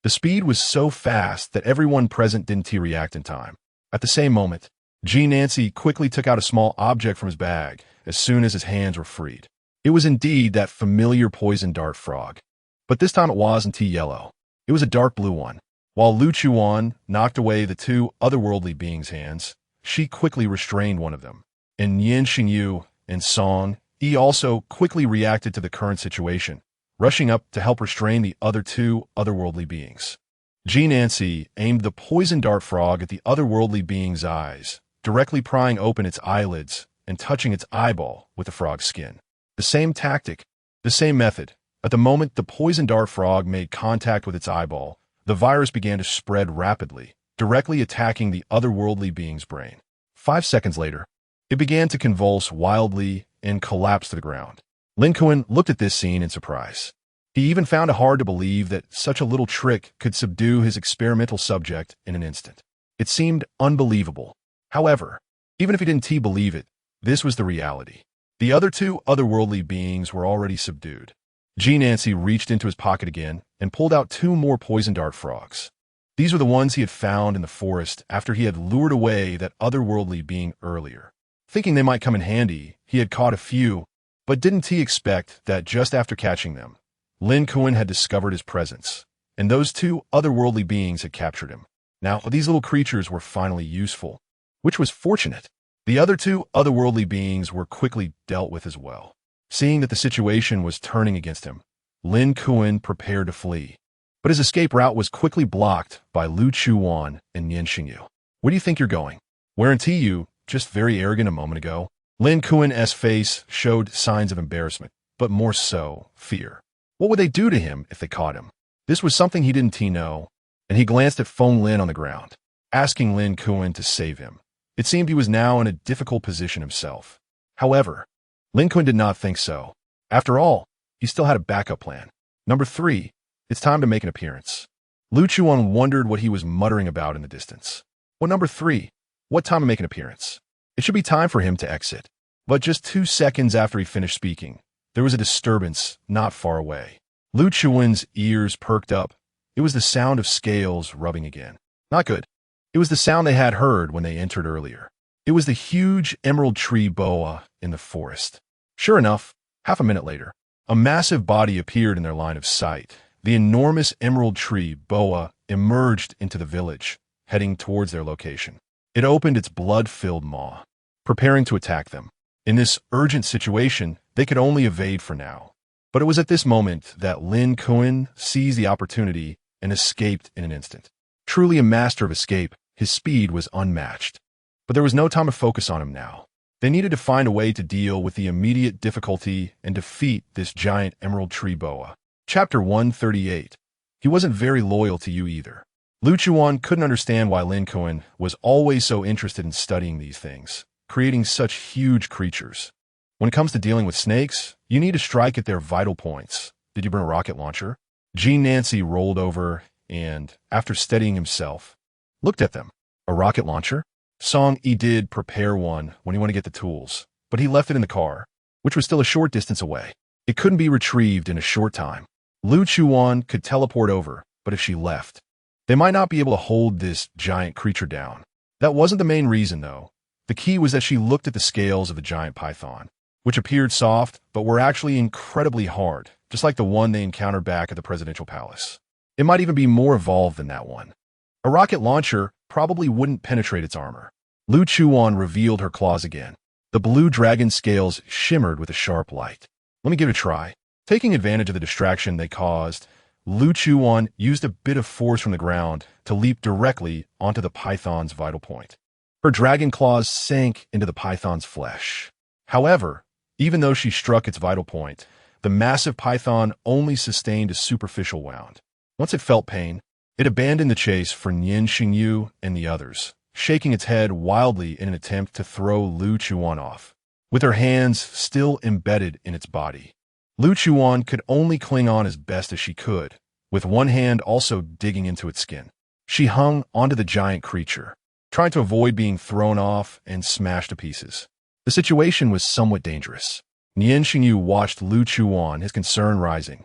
The speed was so fast that everyone present didn't react in time. At the same moment, G. Nancy quickly took out a small object from his bag as soon as his hands were freed. It was indeed that familiar poison dart frog. But this time it wasn't yellow. It was a dark blue one. While Lu Chuwan knocked away the two otherworldly beings' hands, she quickly restrained one of them. And Nian Shengyu and Song Yi also quickly reacted to the current situation, rushing up to help restrain the other two otherworldly beings. G. Nancy aimed the poison dart frog at the otherworldly being's eyes, directly prying open its eyelids and touching its eyeball with the frog's skin. The same tactic, the same method. At the moment the poison dart frog made contact with its eyeball, the virus began to spread rapidly, directly attacking the otherworldly being's brain. 5 seconds later, it began to convulse wildly and collapse to the ground. Lin Chuwan looked at this scene in surprise. He even found it hard to believe that such a little trick could subdue his experimental subject in an instant. It seemed unbelievable. However, even if he didn't believe it, this was the reality. The other two otherworldly beings were already subdued. G. Nancy reached into his pocket again and pulled out 2 more poison dart frogs. These were the ones he had found in the forest after he had lured away that otherworldly being earlier. Thinking they might come in handy, he had caught a few, but didn't he expect that just after catching them, Lin Chuwan had discovered his presence, and those 2 otherworldly beings had captured him. Now, these little creatures were finally useful, which was fortunate. The other 2 otherworldly beings were quickly dealt with as well. Seeing that the situation was turning against him, Lin Chuwan prepared to flee. But his escape route was quickly blocked by Lu Chuwan and Nian Shengyu. Where do you think you're going? Weren't you just very arrogant a moment ago? Lin Chuan's face showed signs of embarrassment, but more so, fear. What would they do to him if they caught him? This was something he didn't know, and he glanced at Feng Lin on the ground, asking Lin Chuwan to save him. It seemed he was now in a difficult position himself. However, Lin Chuwan did not think so. After all, he still had a backup plan. Number 3, it's time to make an appearance. Lu Chuwan wondered what he was muttering about in the distance. Well, number 3, what time to make an appearance? It should be time for him to exit. But just 2 seconds after he finished speaking, there was a disturbance not far away. Lu Chuan's ears perked up. It was the sound of scales rubbing again. Not good. It was the sound they had heard when they entered earlier. It was the huge emerald tree boa in the forest. Sure enough, half a minute later, a massive body appeared in their line of sight. The enormous emerald tree boa emerged into the village, heading towards their location. It opened its blood-filled maw, preparing to attack them. In this urgent situation, they could only evade for now. But it was at this moment that Lin Chuwan seized the opportunity and escaped in an instant. Truly a master of escape, his speed was unmatched. But there was no time to focus on him now. They needed to find a way to deal with the immediate difficulty and defeat this giant emerald tree boa. Chapter 138. He wasn't very loyal to you either. Lu Chuwan couldn't understand why Lin Kuan was always so interested in studying these things, creating such huge creatures. When it comes to dealing with snakes, you need to strike at their vital points. Did you bring a rocket launcher? Jean Nancy rolled over and, after steadying himself, looked at them. A rocket launcher? Song Yi did prepare one when he went to get the tools, but he left it in the car, which was still a short distance away. It couldn't be retrieved in a short time. Lu Chuwan could teleport over, but if she left, they might not be able to hold this giant creature down. That wasn't the main reason, though. The key was that she looked at the scales of the giant python, which appeared soft, but were actually incredibly hard, just like the one they encountered back at the presidential palace. It might even be more evolved than that one. A rocket launcher probably wouldn't penetrate its armor. Lu Chuwan revealed her claws again. The blue dragon scales shimmered with a sharp light. Let me give it a try. Taking advantage of the distraction they caused, Lu Chuwan used a bit of force from the ground to leap directly onto the python's vital point. Her dragon claws sank into the python's flesh. However, even though she struck its vital point, the massive python only sustained a superficial wound. Once it felt pain, it abandoned the chase for Nian Shengyu and the others, shaking its head wildly in an attempt to throw Lu Chuwan off. With her hands still embedded in its body, Lu Chuwan could only cling on as best as she could, with one hand also digging into its skin. She hung onto the giant creature, trying to avoid being thrown off and smashed to pieces. The situation was somewhat dangerous. Nian Shengyu watched Lu Chuwan, his concern rising,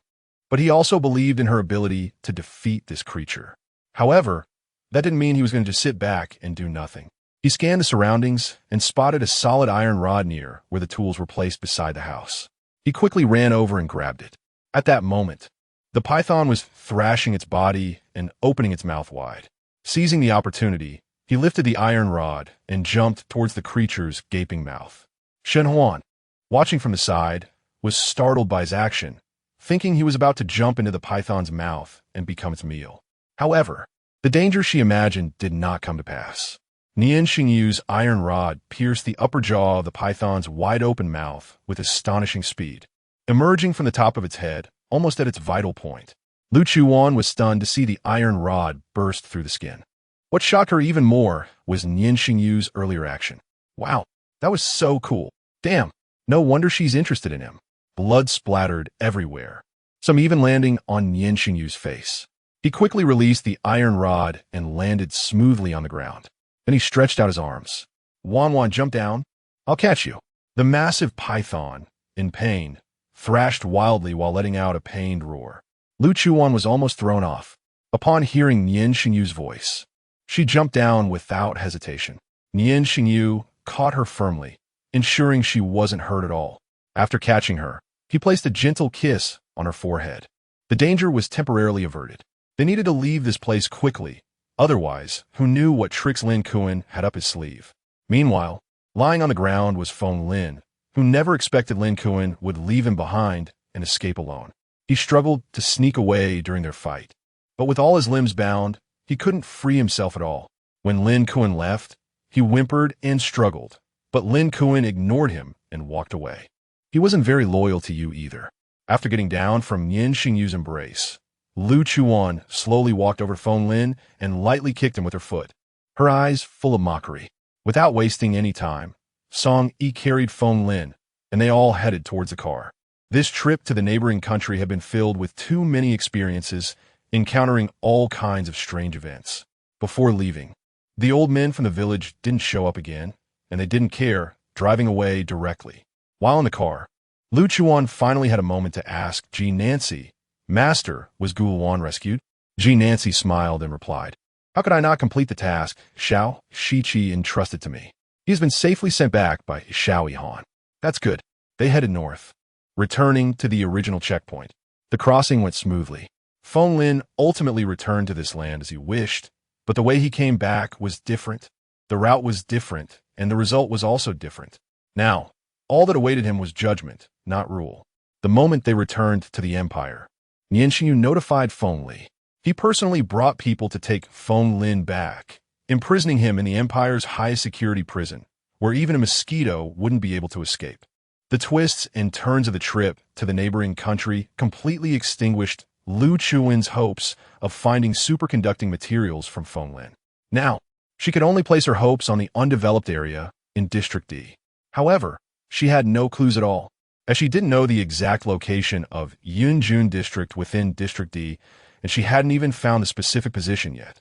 but he also believed in her ability to defeat this creature. However, that didn't mean he was going to just sit back and do nothing. He scanned the surroundings and spotted a solid iron rod near where the tools were placed beside the house. He quickly ran over and grabbed it. At that moment, the python was thrashing its body and opening its mouth wide. Seizing the opportunity, he lifted the iron rod and jumped towards the creature's gaping mouth. Shen Huan, watching from the side, was startled by his action, thinking he was about to jump into the python's mouth and become its meal. However, the danger she imagined did not come to pass. Nian Shengyu's iron rod pierced the upper jaw of the python's wide-open mouth with astonishing speed, emerging from the top of its head, almost at its vital point. Lu Chuwan was stunned to see the iron rod burst through the skin. What shocked her even more was Nian Shengyu's earlier action. Wow, that was so cool. Damn, no wonder she's interested in him. Blood splattered everywhere, some even landing on Nian Shengyu's face. He quickly released the iron rod and landed smoothly on the ground. Then he stretched out his arms. Wan, jump down. I'll catch you. The massive python, in pain, thrashed wildly while letting out a pained roar. Lu Chuwan was almost thrown off. Upon hearing Nian Shengyu's voice, she jumped down without hesitation. Nian Shengyu caught her firmly, ensuring she wasn't hurt at all. After catching her, he placed a gentle kiss on her forehead. The danger was temporarily averted. They needed to leave this place quickly. Otherwise, who knew what tricks Lin Kuan had up his sleeve? Meanwhile, lying on the ground was Feng Lin, who never expected Lin Kuan would leave him behind and escape alone. He struggled to sneak away during their fight, but with all his limbs bound, he couldn't free himself at all. When Lin Kuan left, he whimpered and struggled, but Lin Kuan ignored him and walked away. He wasn't very loyal to you either. After getting down from Nian Shengyu's embrace, Lu Chuwan slowly walked over to Feng Lin and lightly kicked him with her foot, her eyes full of mockery. Without wasting any time, Song Yi carried Feng Lin, and they all headed towards the car. This trip to the neighboring country had been filled with too many experiences, encountering all kinds of strange events. Before leaving, the old men from the village didn't show up again, and they didn't care, driving away directly. While in the car, Lu Chuwan finally had a moment to ask Jean Nancy, "Master, was Gulwan rescued?" Jean Nancy smiled and replied, "How could I not complete the task Xiao Shiqi entrusted to me? He has been safely sent back by Xiao Yihan." That's good. They headed north, returning to the original checkpoint. The crossing went smoothly. Feng Lin ultimately returned to this land as he wished, but the way he came back was different. The route was different, and the result was also different. Now, all that awaited him was judgment, not rule. The moment they returned to the Empire, Nian Shengyu notified Feng Li. He personally brought people to take Feng Lin back, imprisoning him in the Empire's highest security prison, where even a mosquito wouldn't be able to escape. The twists and turns of the trip to the neighboring country completely extinguished Lu Chuwan's hopes of finding superconducting materials from Feng Lin. Now, she could only place her hopes on the undeveloped area in District D. However, she had no clues at all, as she didn't know the exact location of Yunjun District within District D, and she hadn't even found the specific position yet.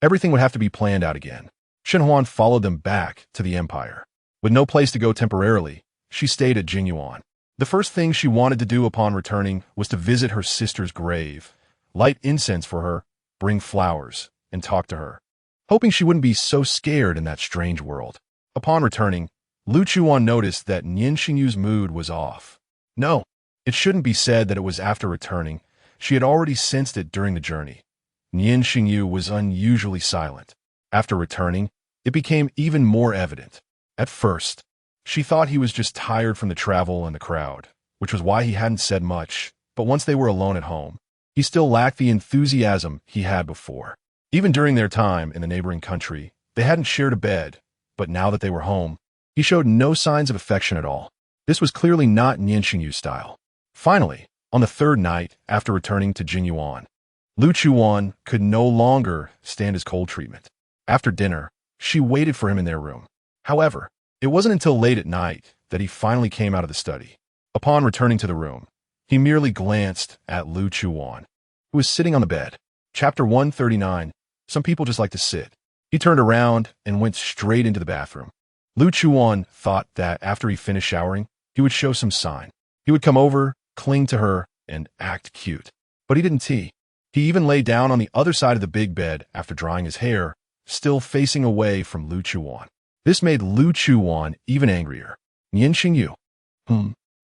Everything would have to be planned out again. Shenhuan followed them back to the Empire. With no place to go temporarily, she stayed at Jingyuan. The first thing she wanted to do upon returning was to visit her sister's grave, light incense for her, bring flowers, and talk to her, hoping she wouldn't be so scared in that strange world. Upon returning, Lu Chuwan noticed that Nian Shengyu's mood was off. No, it shouldn't be said that it was after returning. She had already sensed it during the journey. Nian Shengyu was unusually silent. After returning, it became even more evident. At first, she thought he was just tired from the travel and the crowd, which was why he hadn't said much, but once they were alone at home, he still lacked the enthusiasm he had before. Even during their time in the neighboring country, they hadn't shared a bed, but now that they were home, he showed no signs of affection at all. This was clearly not Nian Shengyu's style. Finally, on the third night after returning to Jingyuan, Lu Chuwan could no longer stand his cold treatment. After dinner, she waited for him in their room. However, it wasn't until late at night that he finally came out of the study. Upon returning to the room, he merely glanced at Lu Chuwan, who was sitting on the bed. Chapter 139, Some People Just Like to Sit. He turned around and went straight into the bathroom. Lu Chuwan thought that after he finished showering, he would show some sign. He would come over, cling to her, and act cute. But he didn't. He even lay down on the other side of the big bed after drying his hair, still facing away from Lu Chuwan. This made Lu Chuwan even angrier. Nian Shengyu.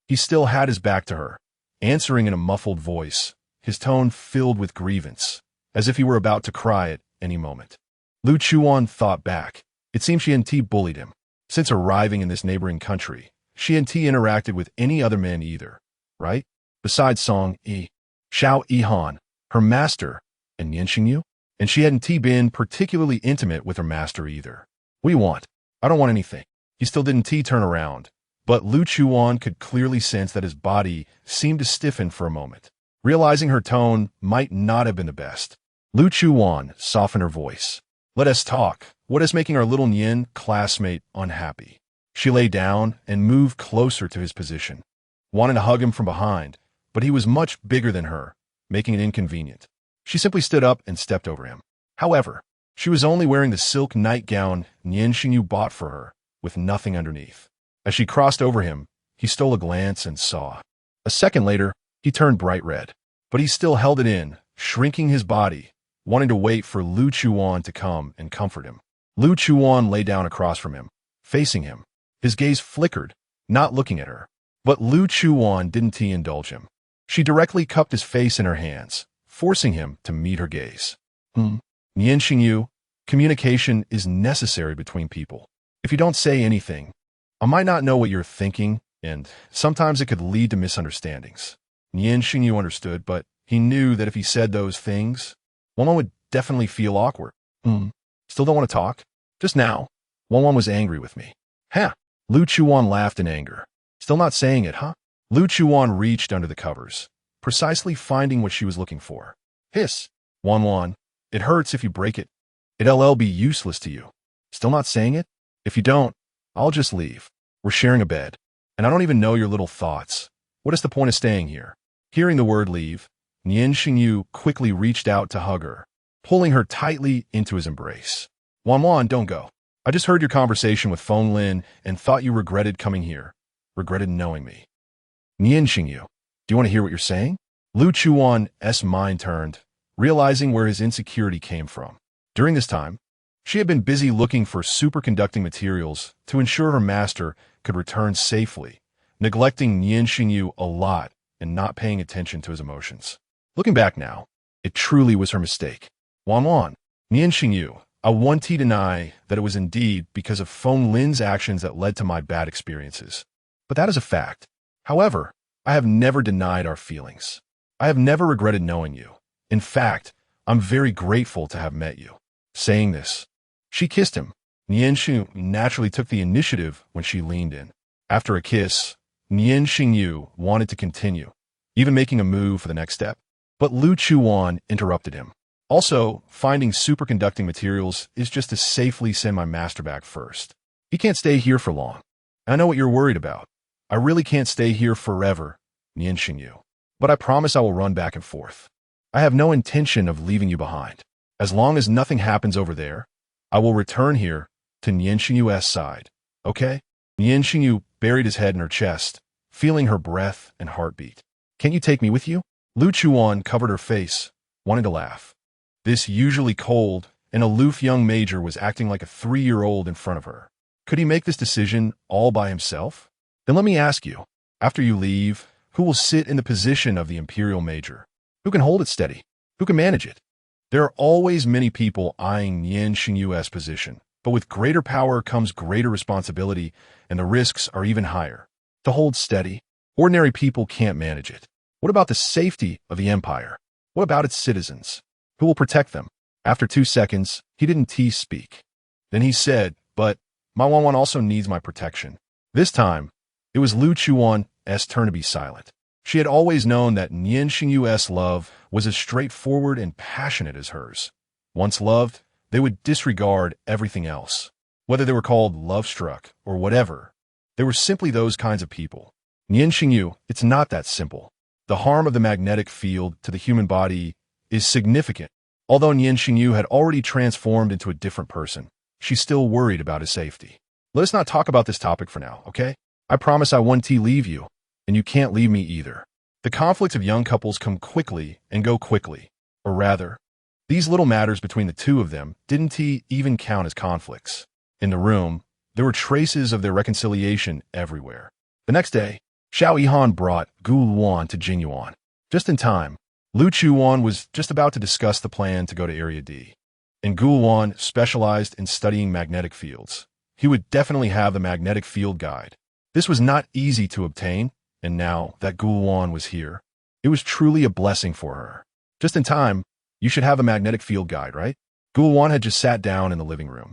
He still had his back to her, answering in a muffled voice, his tone filled with grievance, as if he were about to cry at any moment. Lu Chuwan thought back. It seemed she and T bullied him. Since arriving in this neighboring country, she and T interacted with any other men either, right? Besides Song Yi, Xiao Yihan, her master, and Nian Shengyu? And she hadn't been particularly intimate with her master either. What do you want? I don't want anything. He still didn't turn around, but Lu Chuwan could clearly sense that his body seemed to stiffen for a moment. Realizing her tone might not have been the best, Lu Chuwan softened her voice. Let us talk. What is making our little Nian classmate unhappy? She lay down and moved closer to his position, wanted to hug him from behind, but he was much bigger than her, making it inconvenient. She simply stood up and stepped over him. However, she was only wearing the silk nightgown Nian Shengyu bought for her, with nothing underneath. As she crossed over him, he stole a glance and saw. A second later, he turned bright red, but he still held it in, shrinking his body, wanting to wait for Lu Chuwan to come and comfort him. Lu Chuwan lay down across from him, facing him. His gaze flickered, not looking at her. But Lu Chuwan didn't indulge him. She directly cupped his face in her hands, forcing him to meet her gaze. Nian Shengyu, communication is necessary between people. If you don't say anything, I might not know what you're thinking, and sometimes it could lead to misunderstandings. Nian Shengyu understood, but he knew that if he said those things, Wan would definitely feel awkward. Still don't want to talk? Just now, Wan was angry with me. Ha! Lu Chuwan laughed in anger. Still not saying it, huh? Lu Chuwan reached under the covers, precisely finding what she was looking for. Hiss! Wan, it hurts if you break it. It'll be useless to you. Still not saying it? If you don't, I'll just leave. We're sharing a bed, and I don't even know your little thoughts. What is the point of staying here? Hearing the word leave, Nian Shengyu quickly reached out to hug her, pulling her tightly into his embrace. Wan, don't go. I just heard your conversation with Feng Lin and thought you regretted coming here, regretted knowing me. Nian Shengyu, do you want to hear what you're saying? Lu Chuwan's mind turned, realizing where his insecurity came from. During this time, she had been busy looking for superconducting materials to ensure her master could return safely, neglecting Nian Shengyu a lot and not paying attention to his emotions. Looking back now, it truly was her mistake. Wan, Nian Shengyu, I won't deny that it was indeed because of Feng Lin's actions that led to my bad experiences. But that is a fact. However, I have never denied our feelings. I have never regretted knowing you. In fact, I'm very grateful to have met you. Saying this, she kissed him. Nian Shengyu naturally took the initiative when she leaned in. After a kiss, Nian Shengyu wanted to continue, even making a move for the next step. But Lu Chuwan interrupted him. Also, finding superconducting materials is just to safely send my master back first. He can't stay here for long. I know what you're worried about. I really can't stay here forever, Nian Shengyu. But I promise I will run back and forth. I have no intention of leaving you behind. As long as nothing happens over there, I will return here to Nian Shengyu's side, okay? Nian Shengyu buried his head in her chest, feeling her breath and heartbeat. Can't you take me with you? Lu Chuwan covered her face, wanting to laugh. This usually cold and aloof young major was acting like a 3-year-old in front of her. Could he make this decision all by himself? Then let me ask you, after you leave, who will sit in the position of the imperial major? Who can hold it steady? Who can manage it? There are always many people eyeing Nian Shengyu's position, but with greater power comes greater responsibility, and the risks are even higher. To hold steady, ordinary people can't manage it. What about the safety of the empire? What about its citizens? Who will protect them? After 2 seconds, he didn't speak. Then he said, but my Wanwan also needs my protection. This time, it was Lu Chuwan's turn to be silent. She had always known that Nian Shengyu's love was as straightforward and passionate as hers. Once loved, they would disregard everything else. Whether they were called love-struck or whatever, they were simply those kinds of people. Nian Shengyu, it's not that simple. The harm of the magnetic field to the human body is significant. Although Nian Shengyu had already transformed into a different person, she's still worried about his safety. Let us not talk about this topic for now, okay? I promise I won't leave you, and you can't leave me either. The conflicts of young couples come quickly and go quickly. Or rather, these little matters between the two of them didn't even count as conflicts. In the room, there were traces of their reconciliation everywhere. The next day, Xiao Yihan brought Gu Luan to Jingyuan. Just in time, Lu Chuwan was just about to discuss the plan to go to Area D. And Gu Luan specialized in studying magnetic fields. He would definitely have the magnetic field guide. This was not easy to obtain, and now that Gu Luan was here, it was truly a blessing for her. Just in time, you should have a magnetic field guide, right? Gu Luan had just sat down in the living room,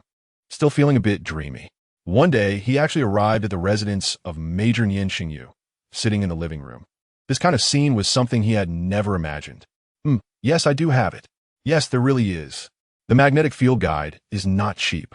still feeling a bit dreamy. One day, he actually arrived at the residence of Major Nian Shengyu, sitting in the living room. This kind of scene was something he had never imagined. Yes, I do have it. Yes, there really is. The magnetic field guide is not cheap.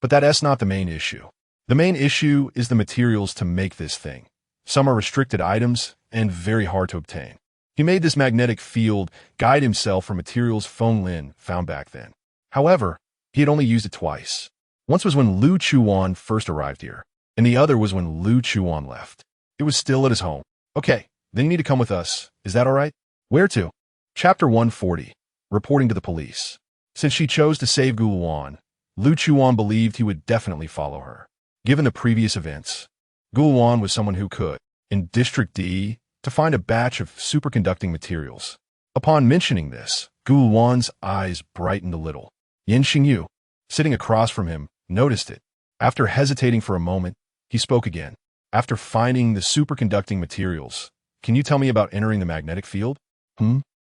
But that's not the main issue. The main issue is the materials to make this thing. Some are restricted items and very hard to obtain. He made this magnetic field guide himself from materials Feng Lin found back then. However, he had only used it twice. Once was when Lu Chuwan first arrived here, and the other was when Lu Chuwan left. It was still at his home. Okay, then you need to come with us. Is that all right? Where to? Chapter 140. Reporting to the police. Since she chose to save Gu Luan, Lu Chuwan believed he would definitely follow her. Given the previous events, Gu Luan was someone who could, in District D, to find a batch of superconducting materials. Upon mentioning this, Gu Luan's eyes brightened a little. Nian Shengyu, sitting across from him, noticed it. After hesitating for a moment, he spoke again. After finding the superconducting materials, can you tell me about entering the magnetic field?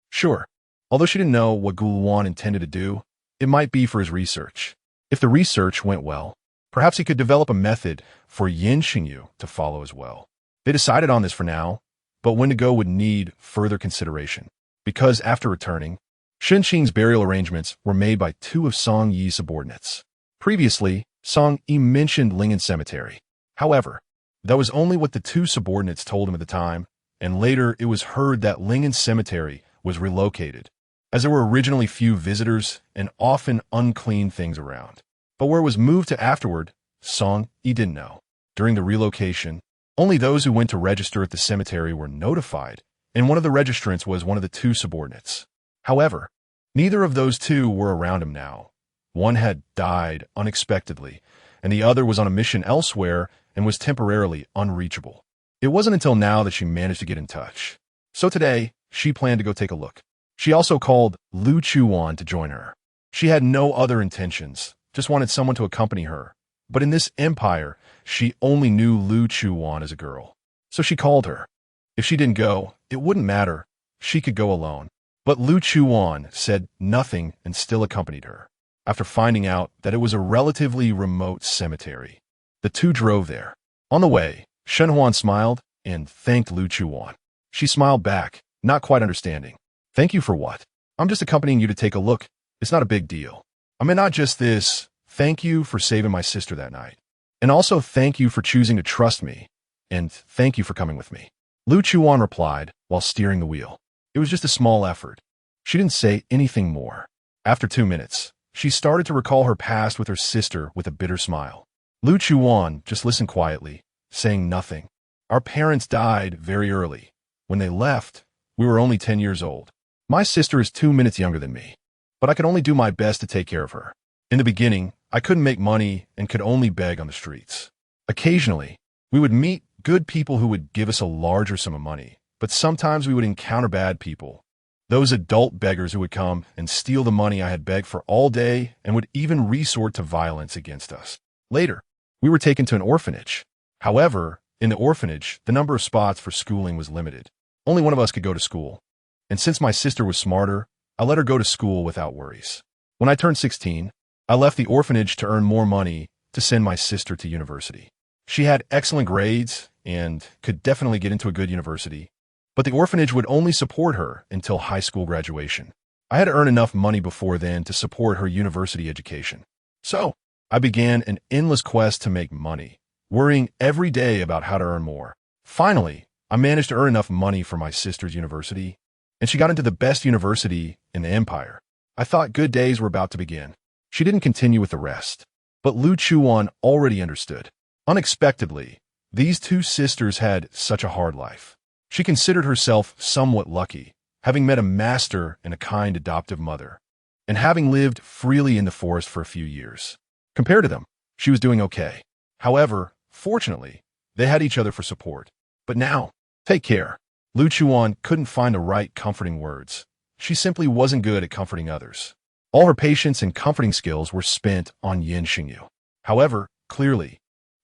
Sure. Although she didn't know what Gu Luan intended to do, it might be for his research. If the research went well, perhaps he could develop a method for Nian Shengyu to follow as well. They decided on this for now, but when to go would need further consideration. Because after returning, Shen Qing's burial arrangements were made by 2 of Song Yi's subordinates. Previously, Song Yi mentioned Lingen Cemetery. However, that was only what the 2 subordinates told him at the time, and later it was heard that Lingen Cemetery was relocated, as there were originally few visitors and often unclean things around. But where it was moved to afterward, Song Yi didn't know. During the relocation, only those who went to register at the cemetery were notified, and one of the registrants was one of the 2 subordinates. However, neither of those 2 were around him now. One had died unexpectedly, and the other was on a mission elsewhere and was temporarily unreachable. It wasn't until now that she managed to get in touch. So today, she planned to go take a look. She also called Lu Chuwan to join her. She had no other intentions, just wanted someone to accompany her. But in this empire, she only knew Lu Chuwan as a girl. So she called her. If she didn't go, it wouldn't matter. She could go alone. But Lu Chuwan said nothing and still accompanied her. After finding out that it was a relatively remote cemetery, the two drove there. On the way, Shenhuan smiled and thanked Lu Chuwan. She smiled back, not quite understanding. Thank you for what? I'm just accompanying you to take a look. It's not a big deal. I mean, not just this. Thank you for saving my sister that night. And also thank you for choosing to trust me. And thank you for coming with me. Lu Chuan replied while steering the wheel. It was just a small effort. She didn't say anything more. After 2 minutes, she started to recall her past with her sister with a bitter smile. Lu Chuan just listened quietly, saying nothing. Our parents died very early. When they left, we were only 10 years old. My sister is 2 minutes younger than me, but I could only do my best to take care of her. In the beginning, I couldn't make money and could only beg on the streets. Occasionally, we would meet good people who would give us a larger sum of money, but sometimes we would encounter bad people. Those adult beggars who would come and steal the money I had begged for all day and would even resort to violence against us. Later, we were taken to an orphanage. However, in the orphanage, the number of spots for schooling was limited. Only one of us could go to school. And since my sister was smarter, I let her go to school without worries. When I turned 16, I left the orphanage to earn more money to send my sister to university. She had excellent grades and could definitely get into a good university, but the orphanage would only support her until high school graduation. I had to earn enough money before then to support her university education. So, I began an endless quest to make money, worrying every day about how to earn more. Finally, I managed to earn enough money for my sister's university, and she got into the best university in the empire. I thought good days were about to begin. She didn't continue with the rest, but Lu Chuan already understood. Unexpectedly, these two sisters had such a hard life. She considered herself somewhat lucky, having met a master and a kind adoptive mother, and having lived freely in the forest for a few years. Compared to them, she was doing okay. However, fortunately, they had each other for support. But now, take care. Lu Chuan couldn't find the right comforting words. She simply wasn't good at comforting others. All her patience and comforting skills were spent on Nian Shengyu. However, clearly,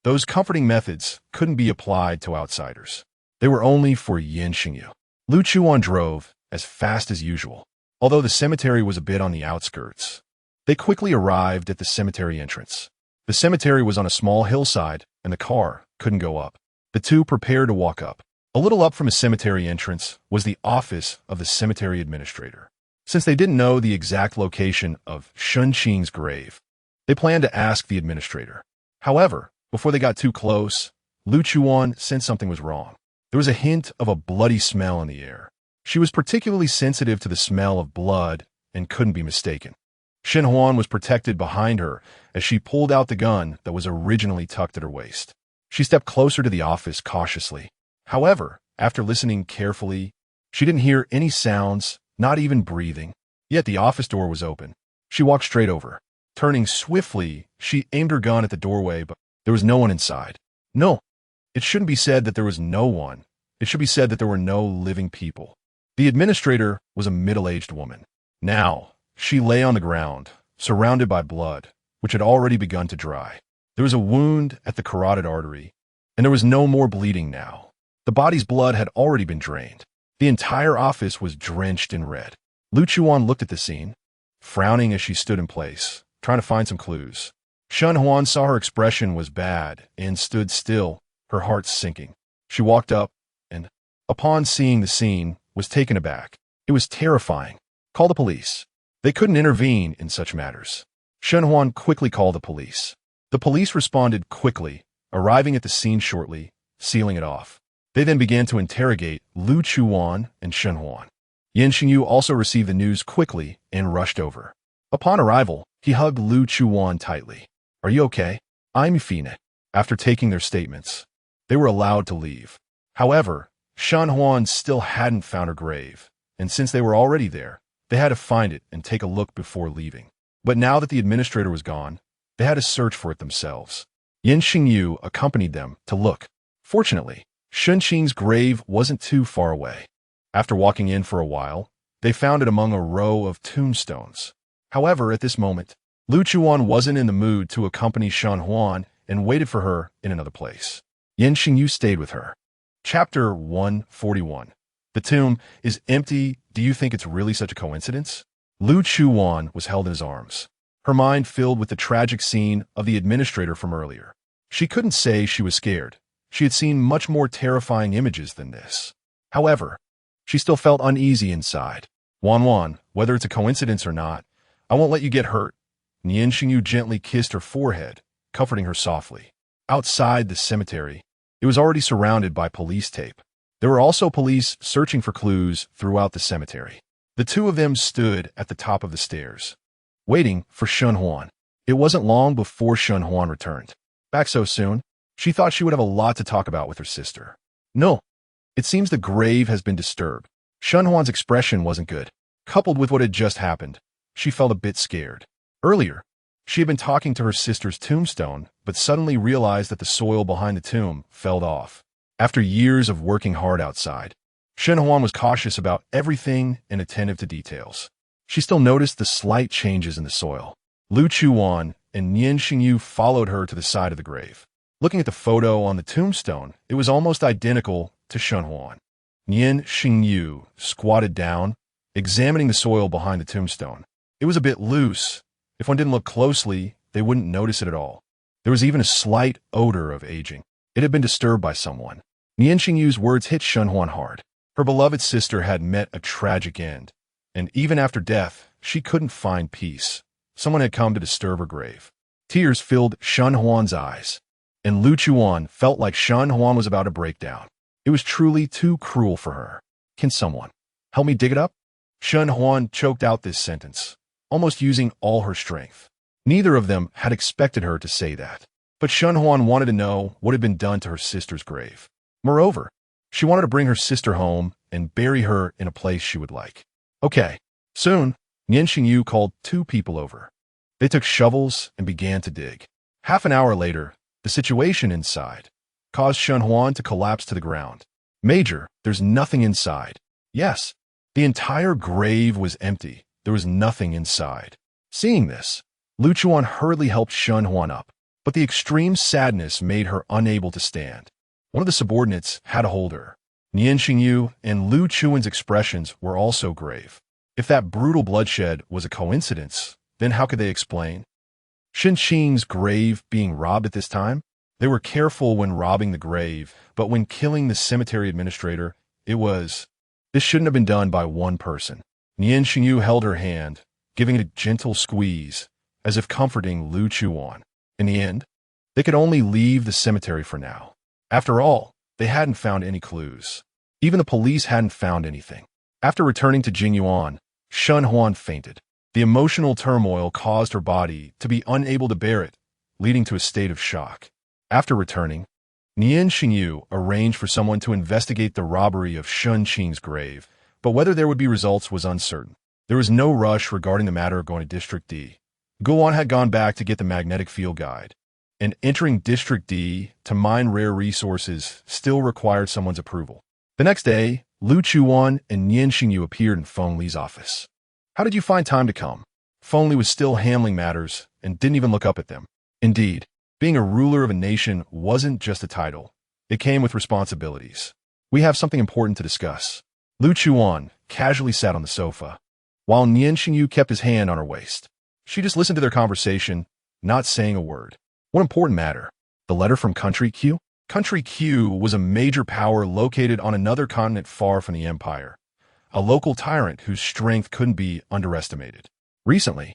those comforting methods couldn't be applied to outsiders. They were only for Nian Shengyu. Lu Chuan drove as fast as usual, although the cemetery was a bit on the outskirts. They quickly arrived at the cemetery entrance. The cemetery was on a small hillside, and the car couldn't go up. The two prepared to walk up. A little up from the cemetery entrance was the office of the cemetery administrator. Since they didn't know the exact location of Shunqing's grave, they planned to ask the administrator. However, before they got too close, Lu Chuan sensed something was wrong. There was a hint of a bloody smell in the air. She was particularly sensitive to the smell of blood and couldn't be mistaken. Shen Huan was protected behind her as she pulled out the gun that was originally tucked at her waist. She stepped closer to the office cautiously. However, after listening carefully, she didn't hear any sounds, not even breathing. Yet the office door was open. She walked straight over. Turning swiftly, she aimed her gun at the doorway, but there was no one inside. No, it shouldn't be said that there was no one. It should be said that there were no living people. The administrator was a middle-aged woman. Now, she lay on the ground, surrounded by blood, which had already begun to dry. There was a wound at the carotid artery, and there was no more bleeding now. The body's blood had already been drained. The entire office was drenched in red. Lu Chuan looked at the scene, frowning as she stood in place, trying to find some clues. Shen Huan saw her expression was bad and stood still, her heart sinking. She walked up and, upon seeing the scene, was taken aback. It was terrifying. Call the police. They couldn't intervene in such matters. Shen Huan quickly called the police. The police responded quickly, arriving at the scene shortly, sealing it off. They then began to interrogate Lu Chuan and Shen Huan. Nian Shengyu also received the news quickly and rushed over. Upon arrival, he hugged Lu Chuan tightly. Are you okay? I'm fine. After taking their statements, they were allowed to leave. However, Shen Huan still hadn't found her grave, and since they were already there, they had to find it and take a look before leaving. But now that the administrator was gone, they had to search for it themselves. Nian Shengyu accompanied them to look. Fortunately, Shunqing's grave wasn't too far away. After walking in for a while, they found it among a row of tombstones. However, at this moment, Lu Chuan wasn't in the mood to accompany Shen Huan and waited for her in another place. Nian Shengyu stayed with her. Chapter 141. The tomb is empty Do you think it's really such a coincidence? Lu Chuwan was held in his arms, her mind filled with the tragic scene of the administrator from earlier. She couldn't say she was scared. She had seen much more terrifying images than this. However, she still felt uneasy inside. Wan, whether it's a coincidence or not, I won't let you get hurt. Nian Shengyu gently kissed her forehead, comforting her softly. Outside the cemetery, it was already surrounded by police tape. There were also police searching for clues throughout the cemetery. The two of them stood at the top of the stairs, waiting for Shen Huan. It wasn't long before Shen Huan returned. Back so soon, she thought she would have a lot to talk about with her sister. No, it seems the grave has been disturbed. Shen Huan's expression wasn't good. Coupled with what had just happened, she felt a bit scared. Earlier, she had been talking to her sister's tombstone, but suddenly realized that the soil behind the tomb fell off. After years of working hard outside, Shen Huan was cautious about everything and attentive to details. She still noticed the slight changes in the soil. Lu Chuwan and Nian Shengyu followed her to the side of the grave. Looking at the photo on the tombstone, it was almost identical to Shen Huan. Nian Shengyu squatted down, examining the soil behind the tombstone. It was a bit loose. If one didn't look closely, they wouldn't notice it at all. There was even a slight odor of aging. It had been disturbed by someone. Nian Shengyu's words hit Shen Huan hard. Her beloved sister had met a tragic end, and even after death, she couldn't find peace. Someone had come to disturb her grave. Tears filled Shen Huan's eyes, and Lu Chuwan felt like Shen Huan was about to break down. It was truly too cruel for her. Can someone help me dig it up? Shen Huan choked out this sentence, almost using all her strength. Neither of them had expected her to say that, but Shen Huan wanted to know what had been done to her sister's grave. Moreover, she wanted to bring her sister home and bury her in a place she would like. Okay. Soon, Nian Shengyu called two people over. They took shovels and began to dig. Half an hour later, the situation inside caused Shen Huan to collapse to the ground. Major, there's nothing inside. Yes, the entire grave was empty. There was nothing inside. Seeing this, Lu Chuwan hurriedly helped Shen Huan up, but the extreme sadness made her unable to stand. One of the subordinates had to hold her. Nian Shengyu and Lu Chuwan's expressions were also grave. If that brutal bloodshed was a coincidence, then how could they explain Shen Qing's grave being robbed at this time? They were careful when robbing the grave, but when killing the cemetery administrator, this shouldn't have been done by one person. Nian Shengyu held her hand, giving it a gentle squeeze, as if comforting Lu Chuwan. In the end, they could only leave the cemetery for now. After all, they hadn't found any clues. Even the police hadn't found anything. After returning to Jingyuan, Shen Huan fainted. The emotional turmoil caused her body to be unable to bear it, leading to a state of shock. After returning, Nian Shengyu arranged for someone to investigate the robbery of Shen Qing's grave, but whether there would be results was uncertain. There was no rush regarding the matter going to District D. Guan had gone back to get the magnetic field guide, and entering District D to mine rare resources still required someone's approval. The next day, Lu Chuwan and Nian Shengyu appeared in Feng Li's office. How did you find time to come? Feng Li was still handling matters and didn't even look up at them. Indeed, being a ruler of a nation wasn't just a title. It came with responsibilities. We have something important to discuss. Lu Chuwan casually sat on the sofa, while Nian Shengyu kept his hand on her waist. She just listened to their conversation, not saying a word. What important matter? The letter from Country Q? Country Q was a major power located on another continent far from the empire, a local tyrant whose strength couldn't be underestimated. Recently,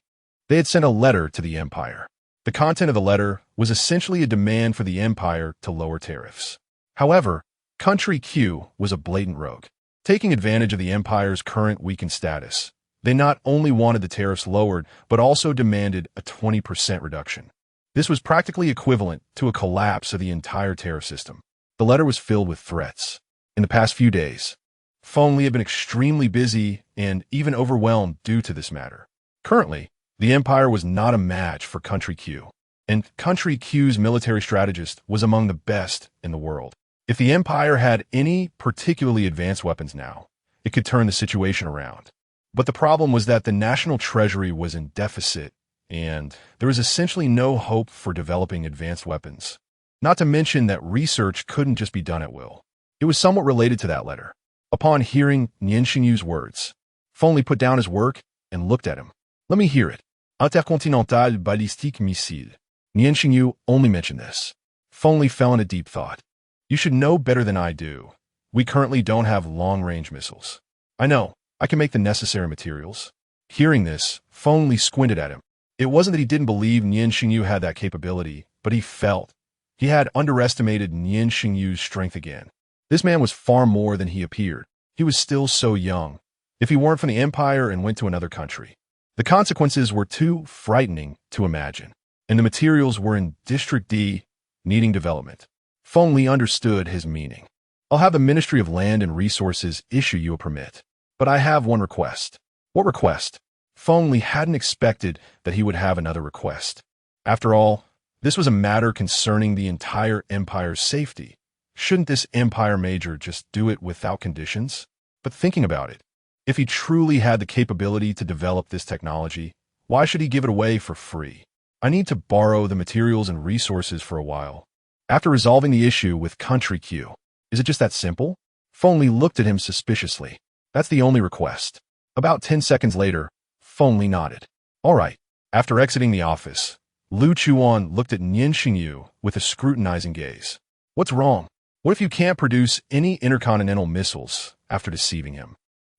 they had sent a letter to the empire. The content of the letter was essentially a demand for the empire to lower tariffs. However, Country Q was a blatant rogue. Taking advantage of the empire's current weakened status, they not only wanted the tariffs lowered, but also demanded a 20% reduction. This was practically equivalent to a collapse of the entire tariff system. The letter was filled with threats. In the past few days, Feng Li had been extremely busy and even overwhelmed due to this matter. Currently, the empire was not a match for Country Q, and Country Q's military strategist was among the best in the world. If the empire had any particularly advanced weapons now, it could turn the situation around. But the problem was that the national treasury was in deficit, and there was essentially no hope for developing advanced weapons. Not to mention that research couldn't just be done at will. It was somewhat related to that letter. Upon hearing Nian Shengyu's words, Feng put down his work and looked at him. Let me hear it. Intercontinental ballistique missile. Nian Shengyu only mentioned this. Feng fell into deep thought. You should know better than I do. We currently don't have long-range missiles. I know. I can make the necessary materials. Hearing this, Feng squinted at him. It wasn't that he didn't believe Nian Shengyu had that capability, but he felt he had underestimated Nian Shengyu's strength again. This man was far more than he appeared. He was still so young. If he weren't from the Empire and went to another country, the consequences were too frightening to imagine. And the materials were in District D, needing development. Feng understood his meaning. I'll have the Ministry of Land and Resources issue you a permit. But I have one request. What request? Feng hadn't expected that he would have another request. After all, this was a matter concerning the entire Empire's safety. Shouldn't this Empire Major just do it without conditions? But thinking about it, if he truly had the capability to develop this technology, why should he give it away for free? I need to borrow the materials and resources for a while. After resolving the issue with Country Q, is it just that simple? Feng looked at him suspiciously. That's the only request. About 10 seconds later, Feng nodded. All right. After exiting the office, Lu Chuwan looked at Nian Shengyu with a scrutinizing gaze. What's wrong? What if you can't produce any intercontinental missiles after deceiving him?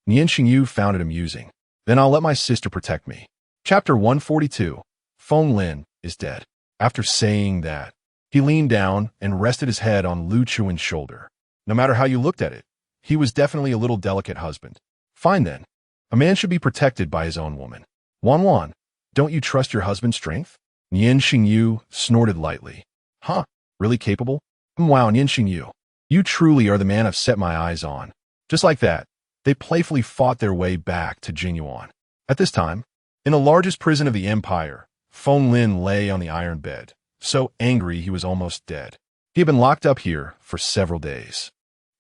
Nian Shengyu found it amusing. Then I'll let my sister protect me. Chapter 142. Feng Lin is dead. After saying that, he leaned down and rested his head on Lu Chuan's shoulder. No matter how you looked at it, he was definitely a little delicate husband. Fine then. A man should be protected by his own woman. Wan, don't you trust your husband's strength? Nian Shengyu snorted lightly. Huh? Really capable? Wow, Nian Shengyu. You truly are the man I've set my eyes on. Just like that, they playfully fought their way back to Jinyuan. At this time, in the largest prison of the Empire, Feng Lin lay on the iron bed, so angry he was almost dead. He had been locked up here for several days.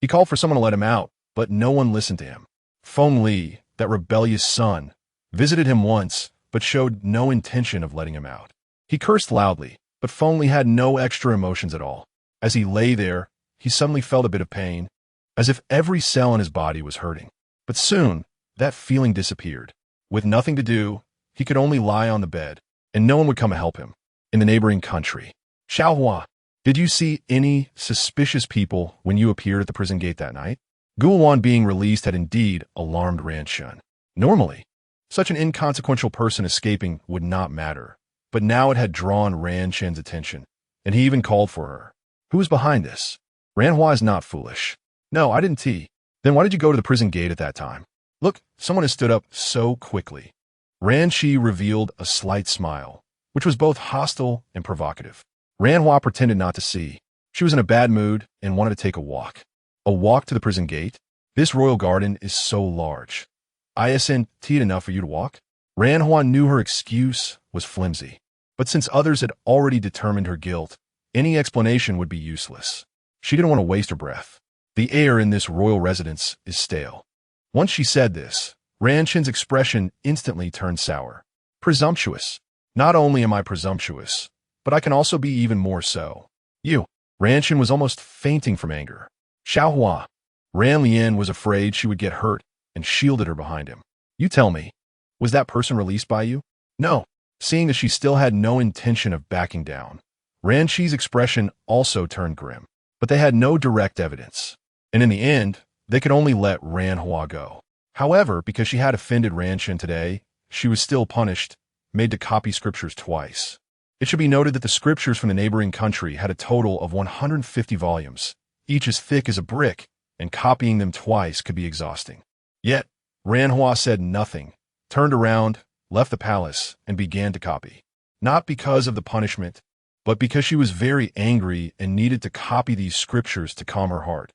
He called for someone to let him out, but no one listened to him. Feng Li, that rebellious son, visited him once, but showed no intention of letting him out. He cursed loudly, but Feng Li had no extra emotions at all. As he lay there, he suddenly felt a bit of pain, as if every cell in his body was hurting. But soon, that feeling disappeared. With nothing to do, he could only lie on the bed, and no one would come to help him. In the neighboring country, Xiaohua, did you see any suspicious people when you appeared at the prison gate that night? Guowan being released had indeed alarmed Ranshun. Normally, such an inconsequential person escaping would not matter, but now it had drawn Ranshun's attention, and he even called for her. Who was behind this? Ranhua is not foolish. No, I didn't tea. Then why did you go to the prison gate at that time? Look, someone has stood up so quickly. Ranshi revealed a slight smile, which was both hostile and provocative. Ranhua pretended not to see. She was in a bad mood and wanted to take a walk. A walk to the prison gate? This royal garden is so large. Isn't it enough for you to walk? Ranhua knew her excuse was flimsy, but since others had already determined her guilt, any explanation would be useless. She didn't want to waste her breath. The air in this royal residence is stale. Once she said this, Ranshun's expression instantly turned sour. Presumptuous. Not only am I presumptuous, but I can also be even more so. You. Ranshun was almost fainting from anger. Xiaohua. Ran Lian was afraid she would get hurt and shielded her behind him. You tell me, was that person released by you? No. Seeing that she still had no intention of backing down, Ranshi's expression also turned grim, but they had no direct evidence. And in the end, they could only let Ranhua go. However, because she had offended Ranshun today, she was still punished, made to copy scriptures twice. It should be noted that the scriptures from the neighboring country had a total of 150 volumes, each as thick as a brick, and copying them twice could be exhausting. Yet, Ranhua said nothing, turned around, left the palace, and began to copy. Not because of the punishment, but because she was very angry and needed to copy these scriptures to calm her heart.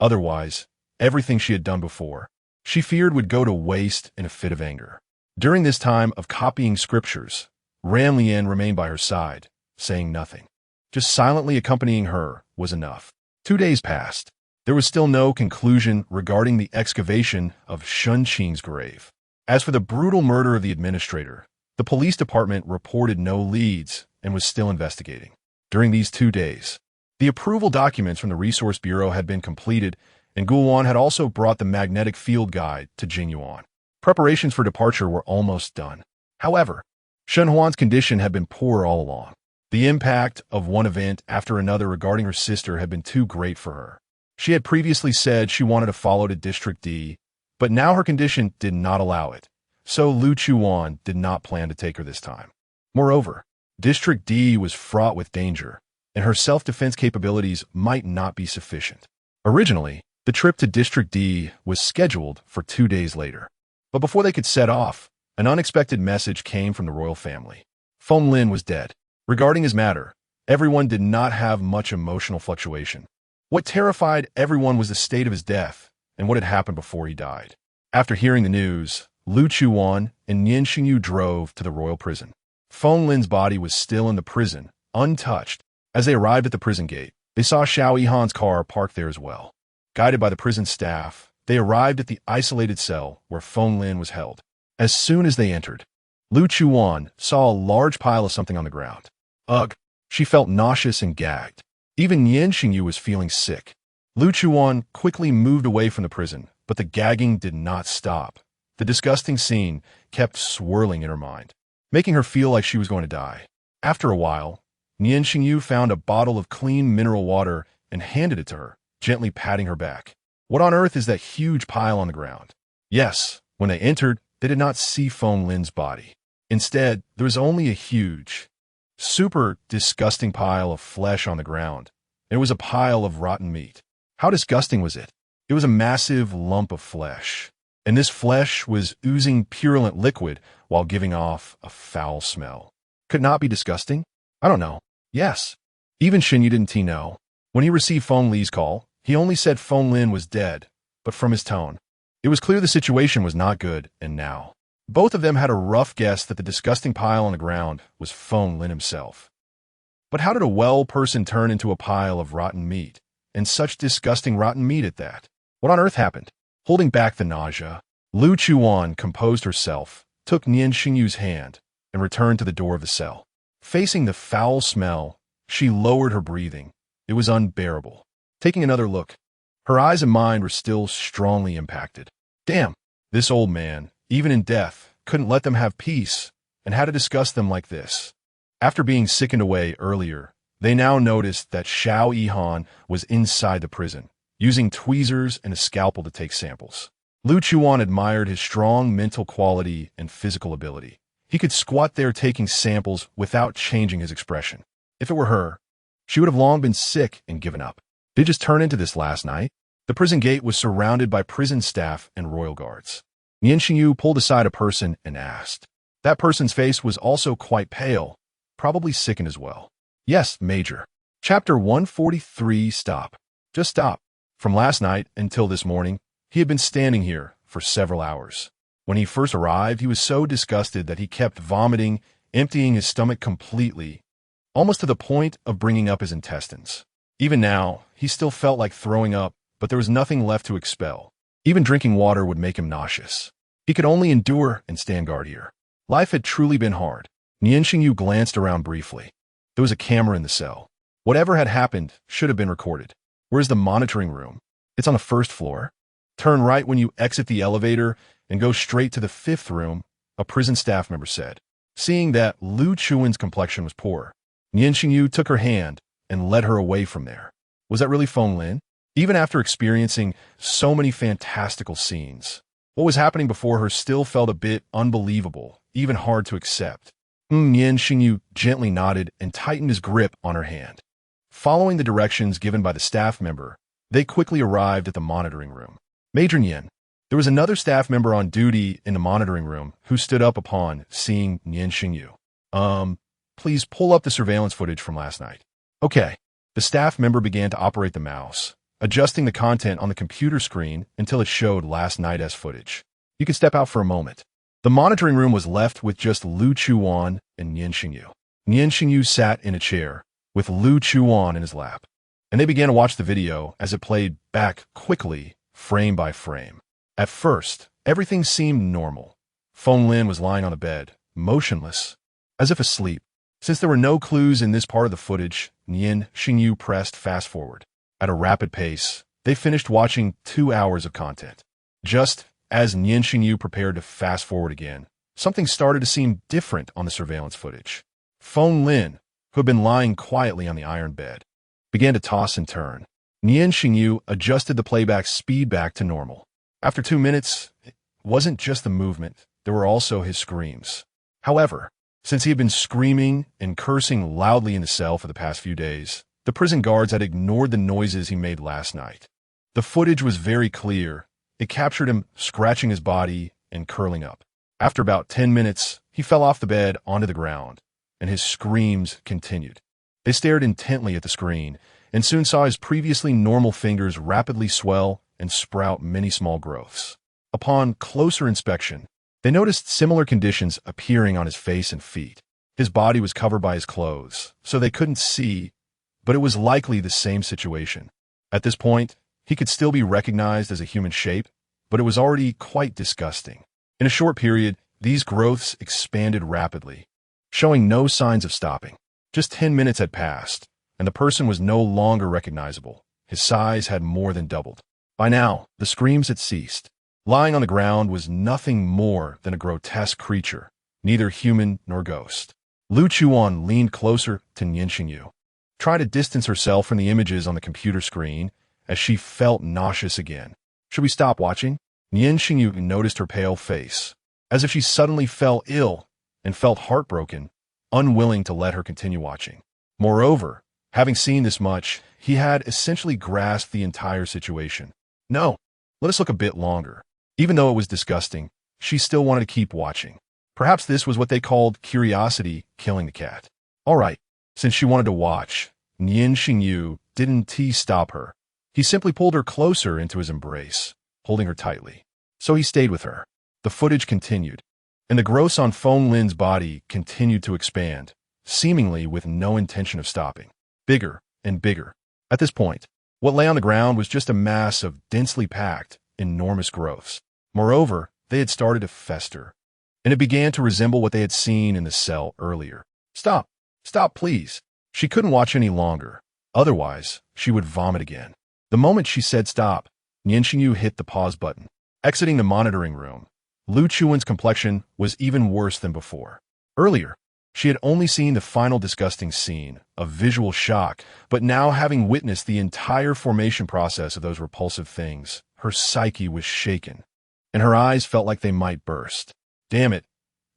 Otherwise, everything she had done before, she feared would go to waste in a fit of anger. During this time of copying scriptures, Ran Lian remained by her side, saying nothing. Just silently accompanying her was enough. 2 days passed. There was still no conclusion regarding the excavation of Shun Qing's grave. As for the brutal murder of the administrator, the police department reported no leads and was still investigating. During these 2 days, the approval documents from the Resource Bureau had been completed, and Guowan had also brought the magnetic field guide to Jinyuan. Preparations for departure were almost done. However, Shen Huan's condition had been poor all along. The impact of one event after another regarding her sister had been too great for her. She had previously said she wanted to follow to District D, but now her condition did not allow it, so Lu Chuwan did not plan to take her this time. Moreover, District D was fraught with danger, and her self-defense capabilities might not be sufficient. Originally, the trip to District D was scheduled for 2 days later. But before they could set off, an unexpected message came from the royal family. Feng Lin was dead. Regarding his matter, everyone did not have much emotional fluctuation. What terrified everyone was the state of his death and what had happened before he died. After hearing the news, Lu Chuwan and Nian Shengyu drove to the royal prison. Feng Lin's body was still in the prison, untouched. As they arrived at the prison gate, they saw Xiao Yihan's car parked there as well. Guided by the prison staff, they arrived at the isolated cell where Feng Lin was held. As soon as they entered, Lu Chuwan saw a large pile of something on the ground. Ugh! She felt nauseous and gagged. Even Nian Shengyu was feeling sick. Lu Chuwan quickly moved away from the prison, but the gagging did not stop. The disgusting scene kept swirling in her mind, making her feel like she was going to die. After a while, Nian Shengyu found a bottle of clean mineral water and handed it to her, gently patting her back. What on earth is that huge pile on the ground? Yes, when they entered, they did not see Feng Lin's body. Instead, there was only a huge, super disgusting pile of flesh on the ground. It was a pile of rotten meat. How disgusting was it? It was a massive lump of flesh, and this flesh was oozing purulent liquid while giving off a foul smell. Could not be disgusting? I don't know. Yes. Even Shengyu didn't know. When he received Feng Li's call, he only said Feng Lin was dead, but from his tone, it was clear the situation was not good, and now both of them had a rough guess that the disgusting pile on the ground was Feng Lin himself. But how did a well person turn into a pile of rotten meat? And such disgusting rotten meat at that? What on earth happened? Holding back the nausea, Lu Chuwan composed herself, took Nian Shengyu's hand, and returned to the door of the cell. Facing the foul smell, she lowered her breathing. It was unbearable. Taking another look, her eyes and mind were still strongly impacted. Damn, this old man, even in death, couldn't let them have peace, and had to discuss them like this. After being sickened away earlier, they now noticed that Xiao Yihan was inside the prison, using tweezers and a scalpel to take samples. Lu Chuwan admired his strong mental quality and physical ability. He could squat there taking samples without changing his expression. If it were her, she would have long been sick and given up. Did it just turn into this last night? The prison gate was surrounded by prison staff and royal guards. Nian Shengyu pulled aside a person and asked. That person's face was also quite pale, probably sickened as well. Yes, Major. Chapter 143. Stop. Just stop. From last night until this morning, he had been standing here for several hours. When he first arrived, he was so disgusted that he kept vomiting, emptying his stomach completely, almost to the point of bringing up his intestines. Even now, he still felt like throwing up, but there was nothing left to expel. Even drinking water would make him nauseous. He could only endure and stand guard here. Life had truly been hard. Nian Shengyu glanced around briefly. There was a camera in the cell. Whatever had happened should have been recorded. Where's the monitoring room? It's on the first floor. Turn right when you exit the elevator and go straight to the 5th room, a prison staff member said. Seeing that Lu Chuwan's complexion was poor, Nian Shengyu took her hand and led her away from there. Was that really Feng Lin? Even after experiencing so many fantastical scenes, what was happening before her still felt a bit unbelievable, even hard to accept. Nian Shengyu gently nodded and tightened his grip on her hand. Following the directions given by the staff member, they quickly arrived at the monitoring room. Major Nian. There was another staff member on duty in the monitoring room who stood up upon seeing Nian Shengyu. Please pull up the surveillance footage from last night. Okay. The staff member began to operate the mouse, adjusting the content on the computer screen until it showed last night's footage. You can step out for a moment. The monitoring room was left with just Lu Chuwan and Nian Shengyu. Nian Shengyu sat in a chair, with Lu Chuwan in his lap, and they began to watch the video as it played back quickly, frame by frame. At first, everything seemed normal. Feng Lin was lying on the bed, motionless, as if asleep. Since there were no clues in this part of the footage, Nian Shengyu pressed fast forward. At a rapid pace, they finished watching 2 hours of content. Just As Nian Shengyu prepared to fast forward again, something started to seem different on the surveillance footage. Feng Lin, who had been lying quietly on the iron bed, began to toss and turn. Nian Shengyu adjusted the playback speed back to normal. After 2 minutes, it wasn't just the movement, there were also his screams. However, since he had been screaming and cursing loudly in the cell for the past few days, the prison guards had ignored the noises he made last night. The footage was very clear. It captured him scratching his body and curling up. After about 10 minutes, he fell off the bed onto the ground, and his screams continued. They stared intently at the screen, and soon saw his previously normal fingers rapidly swell and sprout many small growths. Upon closer inspection, they noticed similar conditions appearing on his face and feet. His body was covered by his clothes, so they couldn't see, but it was likely the same situation. At this point, he could still be recognized as a human shape, but it was already quite disgusting. In a short period, these growths expanded rapidly, showing no signs of stopping. Just 10 minutes had passed, and the person was no longer recognizable. His size had more than doubled. By now, the screams had ceased. Lying on the ground was nothing more than a grotesque creature, neither human nor ghost. Lu Chuwan leaned closer to Nian Shengyu, trying to distance herself from the images on the computer screen as she felt nauseous again. Should we stop watching? Nian Shengyu noticed her pale face, as if she suddenly fell ill and felt heartbroken, unwilling to let her continue watching. Moreover, having seen this much, he had essentially grasped the entire situation. No, let us look a bit longer. Even though it was disgusting, she still wanted to keep watching. Perhaps this was what they called curiosity killing the cat. All right, since she wanted to watch, Nian Shengyu didn't stop her. He simply pulled her closer into his embrace, holding her tightly. So he stayed with her. The footage continued, and the growths on Feng Lin's body continued to expand, seemingly with no intention of stopping. Bigger and bigger. At this point, what lay on the ground was just a mass of densely packed, enormous growths. Moreover, they had started to fester, and it began to resemble what they had seen in the cell earlier. Stop! Stop, please! She couldn't watch any longer. Otherwise, she would vomit again. The moment she said stop, Nian Shengyu hit the pause button. Exiting the monitoring room, Lu Chuwan's complexion was even worse than before. Earlier, she had only seen the final disgusting scene, a visual shock, but now having witnessed the entire formation process of those repulsive things, her psyche was shaken, and her eyes felt like they might burst. Damn it.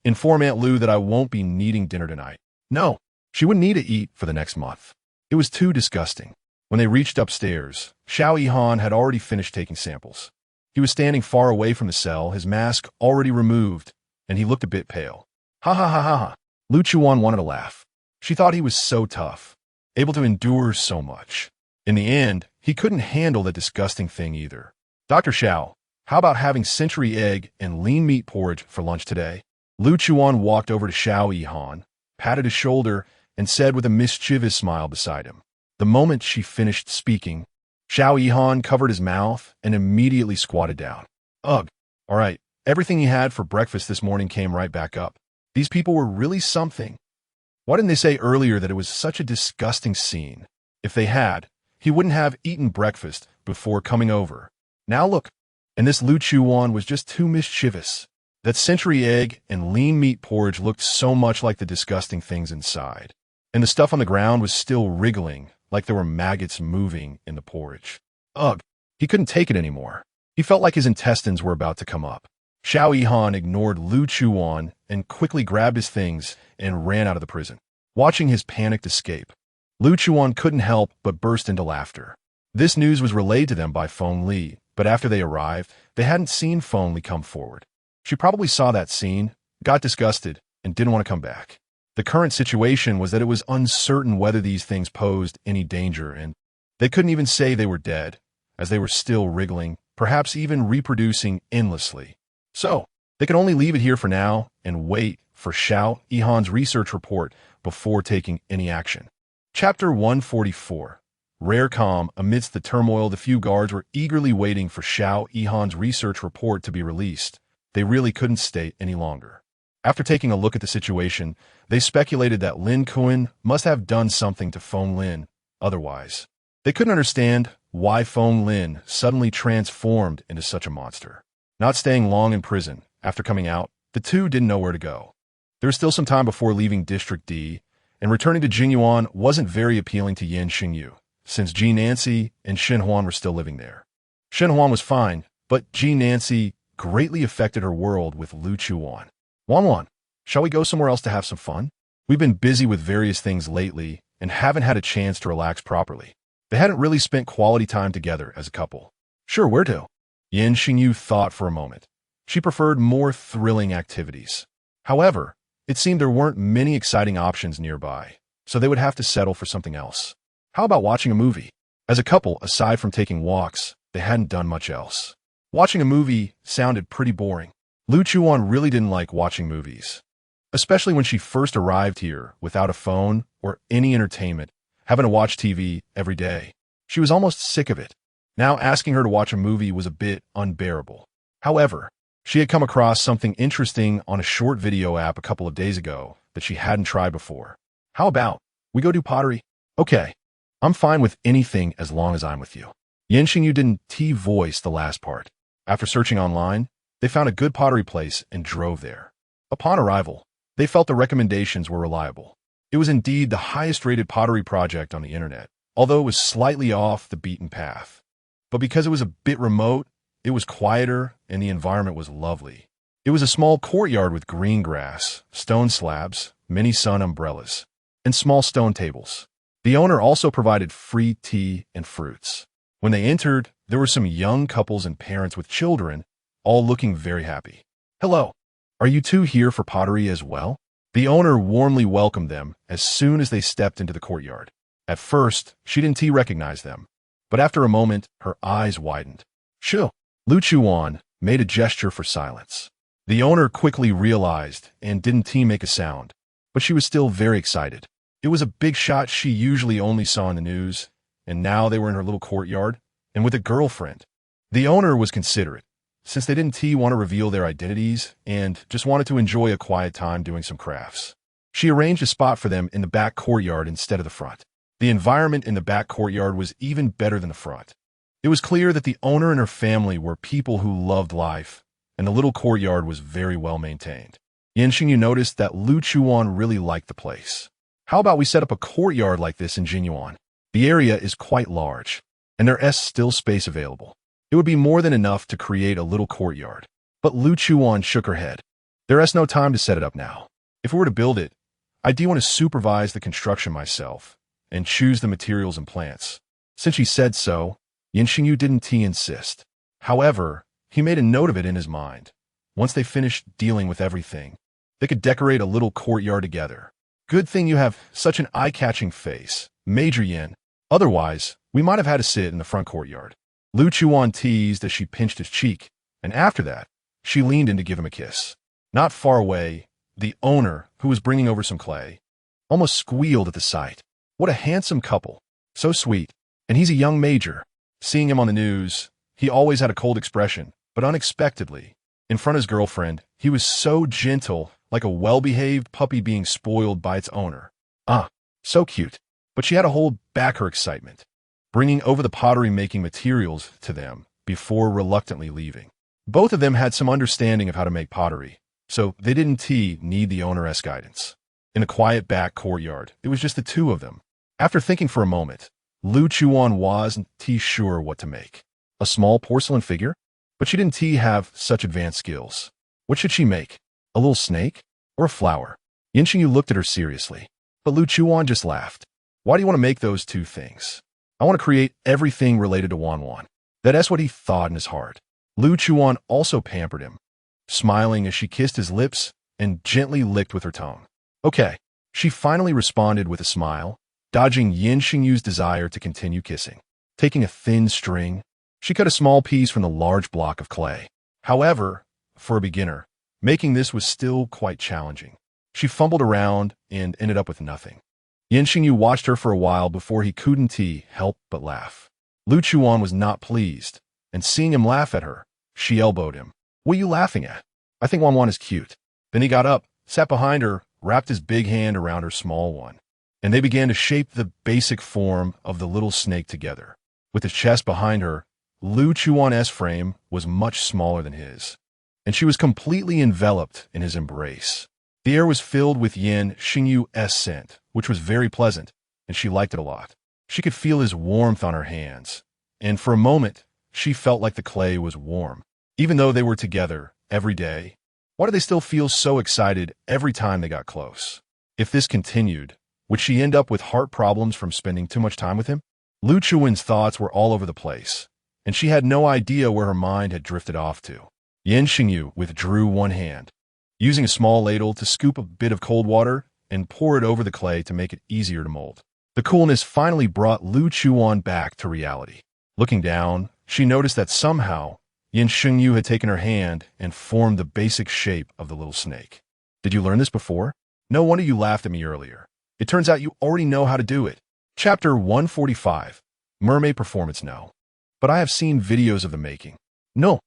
Inform Aunt Lu that I won't be needing dinner tonight. No, she wouldn't need to eat for the next month. It was too disgusting. When they reached upstairs, Xiao Yihan had already finished taking samples. He was standing far away from the cell, his mask already removed, and he looked a bit pale. Ha ha ha ha ha. Lu Chuwan wanted to laugh. She thought he was so tough, able to endure so much. In the end, he couldn't handle the disgusting thing either. Dr. Xiao, how about having century egg and lean meat porridge for lunch today? Lu Chuwan walked over to Xiao Yihan, patted his shoulder, and said with a mischievous smile beside him. The moment she finished speaking, Xiao Yihan covered his mouth and immediately squatted down. Ugh. All right, everything he had for breakfast this morning came right back up. These people were really something. Why didn't they say earlier that it was such a disgusting scene? If they had, he wouldn't have eaten breakfast before coming over. Now look, and this Lu Chuwan was just too mischievous. That century egg and lean meat porridge looked so much like the disgusting things inside. And the stuff on the ground was still wriggling, like there were maggots moving in the porridge. Ugh, he couldn't take it anymore. He felt like his intestines were about to come up. Xiao Yihan ignored Lu Chuwan and quickly grabbed his things and ran out of the prison. Watching his panicked escape, Lu Chuwan couldn't help but burst into laughter. This news was relayed to them by Feng Li, but after they arrived, they hadn't seen Feng Li come forward. She probably saw that scene, got disgusted, and didn't want to come back. The current situation was that it was uncertain whether these things posed any danger, and they couldn't even say they were dead, as they were still wriggling, perhaps even reproducing endlessly. So, they could only leave it here for now and wait for Xiao Yihan's research report before taking any action. Chapter 144. Rare calm. Amidst the turmoil, the few guards were eagerly waiting for Xiao Yihan's research report to be released. They really couldn't stay any longer. After taking a look at the situation, they speculated that Lin Kuan must have done something to Feng Lin. Otherwise, they couldn't understand why Feng Lin suddenly transformed into such a monster. Not staying long in prison. After coming out, the two didn't know where to go. There was still some time before leaving District D, and returning to Jingyuan wasn't very appealing to Nian Shengyu, since Ji Nancy and Shen Huan were still living there. Shen Huan was fine, but Ji Nancy greatly affected her world with Lu Chuwan. Wan, shall we go somewhere else to have some fun? We've been busy with various things lately and haven't had a chance to relax properly. They hadn't really spent quality time together as a couple. Sure, where to? Nian Shengyu thought for a moment. She preferred more thrilling activities. However, it seemed there weren't many exciting options nearby, so they would have to settle for something else. How about watching a movie? As a couple, aside from taking walks, they hadn't done much else. Watching a movie sounded pretty boring. Lu Chuwan really didn't like watching movies, especially when she first arrived here without a phone or any entertainment, having to watch TV every day. She was almost sick of it. Now asking her to watch a movie was a bit unbearable. However, she had come across something interesting on a short video app a couple of days ago that she hadn't tried before. How about we go do pottery? Okay, I'm fine with anything as long as I'm with you. Nian Shengyu didn't voice the last part. After searching online, they found a good pottery place and drove there. Upon arrival, they felt the recommendations were reliable. It was indeed the highest-rated pottery project on the internet, although it was slightly off the beaten path. But because it was a bit remote, it was quieter and the environment was lovely. It was a small courtyard with green grass, stone slabs, many sun umbrellas, and small stone tables. The owner also provided free tea and fruits. When they entered, there were some young couples and parents with children, all looking very happy. Hello, are you two here for pottery as well? The owner warmly welcomed them as soon as they stepped into the courtyard. At first, she didn't recognize them, but after a moment, her eyes widened. Sure. Lu Chuwan made a gesture for silence. The owner quickly realized and didn't make a sound, but she was still very excited. It was a big shot she usually only saw in the news, and now they were in her little courtyard, and with a girlfriend. The owner was considerate, since they didn't want to reveal their identities and just wanted to enjoy a quiet time doing some crafts. She arranged a spot for them in the back courtyard instead of the front. The environment in the back courtyard was even better than the front. It was clear that the owner and her family were people who loved life, and the little courtyard was very well maintained. Nian Shengyu noticed that Lu Chuwan really liked the place. How about we set up a courtyard like this in Jingyuan? The area is quite large, and there is still space available. It would be more than enough to create a little courtyard. But Lu Chuwan shook her head. There is no time to set it up now. If we were to build it, I do want to supervise the construction myself and choose the materials and plants. Since she said so, Nian Shengyu didn't insist. However, he made a note of it in his mind. Once they finished dealing with everything, they could decorate a little courtyard together. Good thing you have such an eye-catching face, Major Yin. Otherwise, we might have had to sit in the front courtyard. Lu Chuwan teased as she pinched his cheek, and after that, she leaned in to give him a kiss. Not far away, the owner, who was bringing over some clay, almost squealed at the sight. What a handsome couple. So sweet. And he's a young major. Seeing him on the news, he always had a cold expression, but unexpectedly, in front of his girlfriend, he was so gentle, like a well-behaved puppy being spoiled by its owner. Ah, so cute. But she had to hold back her excitement, bringing over the pottery-making materials to them before reluctantly leaving. Both of them had some understanding of how to make pottery, so they didn't need the owner's guidance. In the quiet back courtyard, it was just the two of them. After thinking for a moment, Lu Chuwan wasn't sure what to make. A small porcelain figure? But she didn't have such advanced skills. What should she make? A little snake? Or a flower? Nian Shengyu looked at her seriously. But Lu Chuwan just laughed. Why do you want to make those two things? I want to create everything related to Wan. That's what he thought in his heart. Lu Chuwan also pampered him, smiling as she kissed his lips and gently licked with her tongue. Okay, she finally responded with a smile, dodging Nian Shengyu's desire to continue kissing. Taking a thin string, she cut a small piece from the large block of clay. However, for a beginner, making this was still quite challenging. She fumbled around and ended up with nothing. Nian Shengyu watched her for a while before he couldn't help but laugh. Lu Chuwan was not pleased, and seeing him laugh at her, she elbowed him. What are you laughing at? I think Wan is cute. Then he got up, sat behind her, wrapped his big hand around her small one, and they began to shape the basic form of the little snake together. With his chest behind her, Lu Chuwan's frame was much smaller than his, and she was completely enveloped in his embrace. The air was filled with Nian Shengyu's scent, which was very pleasant, and she liked it a lot. She could feel his warmth on her hands, and for a moment, she felt like the clay was warm. Even though they were together every day, why did they still feel so excited every time they got close? If this continued, would she end up with heart problems from spending too much time with him? Lu Chuwan's thoughts were all over the place, and she had no idea where her mind had drifted off to. Nian Shengyu withdrew one hand, using a small ladle to scoop a bit of cold water and pour it over the clay to make it easier to mold. The coolness finally brought Lu Chuwan back to reality. Looking down, she noticed that somehow Nian Shengyu had taken her hand and formed the basic shape of the little snake. Did you learn this before? No wonder you laughed at me earlier. It turns out you already know how to do it. Chapter 145. Mermaid Performance. No. But I have seen videos of the making. No.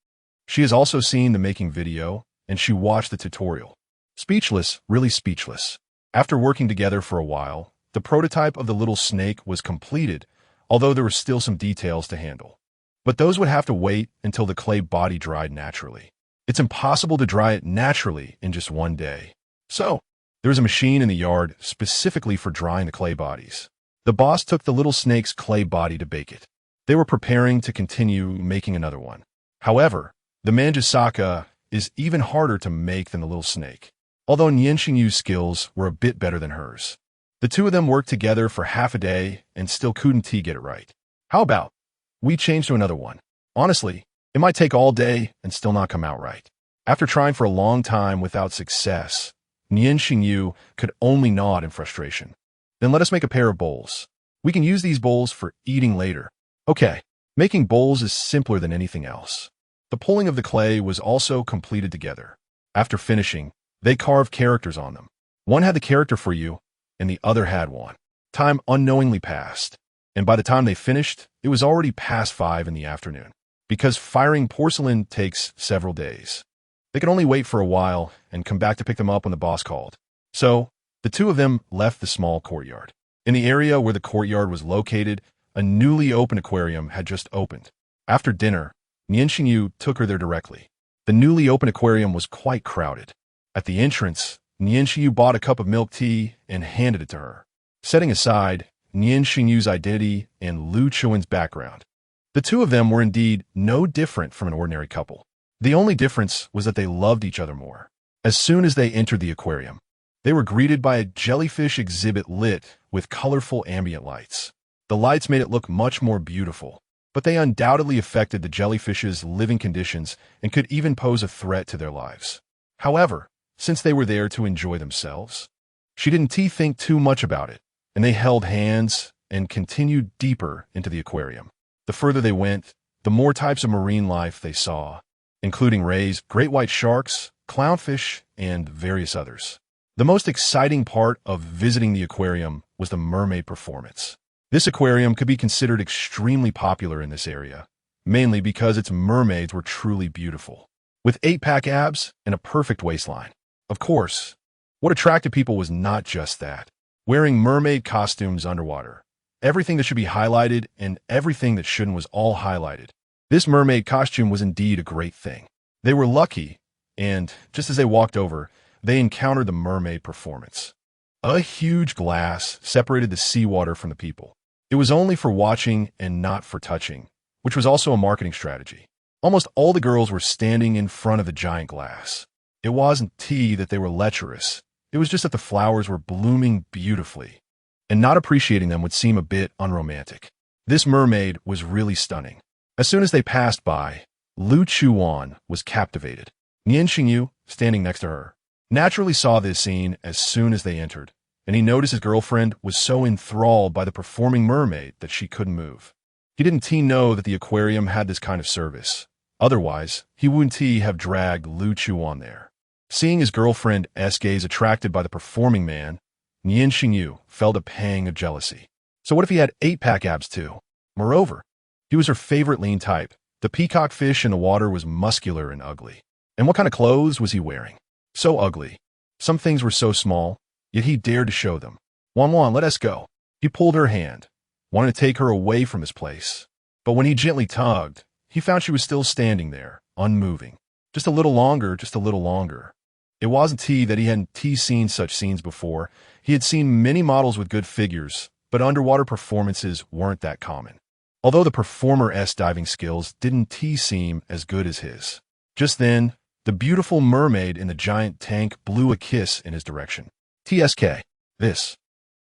She has also seen the making video, and she watched the tutorial. Speechless, really speechless. After working together for a while, the prototype of the little snake was completed, although there were still some details to handle. But those would have to wait until the clay body dried naturally. It's impossible to dry it naturally in just one day. So, there was a machine in the yard specifically for drying the clay bodies. The boss took the little snake's clay body to bake it. They were preparing to continue making another one. However, the manjusaka is even harder to make than the little snake, although Nian Shengyu's skills were a bit better than hers. The two of them worked together for half a day and still couldn't get it right. How about we change to another one? Honestly, it might take all day and still not come out right. After trying for a long time without success, Nian Shengyu could only nod in frustration. Then let us make a pair of bowls. We can use these bowls for eating later. Okay, making bowls is simpler than anything else. The pulling of the clay was also completed together. After finishing, they carved characters on them. One had the character for you, and the other had one. Time unknowingly passed, and by the time they finished, it was already past 5 in the afternoon. Because firing porcelain takes several days, they could only wait for a while and come back to pick them up when the boss called. So, the two of them left the small courtyard. In the area where the courtyard was located, a newly opened aquarium had just opened. After dinner, Nian Shengyu took her there directly. The newly opened aquarium was quite crowded. At the entrance, Nian Shengyu bought a cup of milk tea and handed it to her, setting aside Nian Shengyu's identity and Lu Chuwan's background. The two of them were indeed no different from an ordinary couple. The only difference was that they loved each other more. As soon as they entered the aquarium, they were greeted by a jellyfish exhibit lit with colorful ambient lights. The lights made it look much more beautiful, but they undoubtedly affected the jellyfish's living conditions and could even pose a threat to their lives. However, since they were there to enjoy themselves, she didn't think too much about it, and they held hands and continued deeper into the aquarium. The further they went, the more types of marine life they saw, including rays, great white sharks, clownfish, and various others. The most exciting part of visiting the aquarium was the mermaid performance. This aquarium could be considered extremely popular in this area, mainly because its mermaids were truly beautiful, with 8-pack abs and a perfect waistline. Of course, what attracted people was not just that. Wearing mermaid costumes underwater, everything that should be highlighted and everything that shouldn't was all highlighted. This mermaid costume was indeed a great thing. They were lucky, and just as they walked over, they encountered the mermaid performance. A huge glass separated the seawater from the people. It was only for watching and not for touching, which was also a marketing strategy. Almost all the girls were standing in front of the giant glass. It wasn't that they were lecherous. It was just that the flowers were blooming beautifully, and not appreciating them would seem a bit unromantic. This mermaid was really stunning. As soon as they passed by, Lu Chuwan was captivated. Nian Shengyu, standing next to her, naturally saw this scene as soon as they entered, and he noticed his girlfriend was so enthralled by the performing mermaid that she couldn't move. He didn't know that the aquarium had this kind of service. Otherwise, he wouldn't have dragged Lu Chuwan there. Seeing his girlfriend's gaze attracted by the performing man, Nian Shengyu felt a pang of jealousy. So what if he had 8-pack abs too? Moreover, he was her favorite lean type. The peacock fish in the water was muscular and ugly. And what kind of clothes was he wearing? So ugly. Some things were so small, yet he dared to show them. Wan, let us go. He pulled her hand, wanted to take her away from his place. But when he gently tugged, he found she was still standing there, unmoving. Just a little longer, just a little longer. It wasn't that he hadn't seen such scenes before. He had seen many models with good figures, but underwater performances weren't that common. Although the performer's diving skills didn't seem as good as his. Just then, the beautiful mermaid in the giant tank blew a kiss in his direction. TSK. This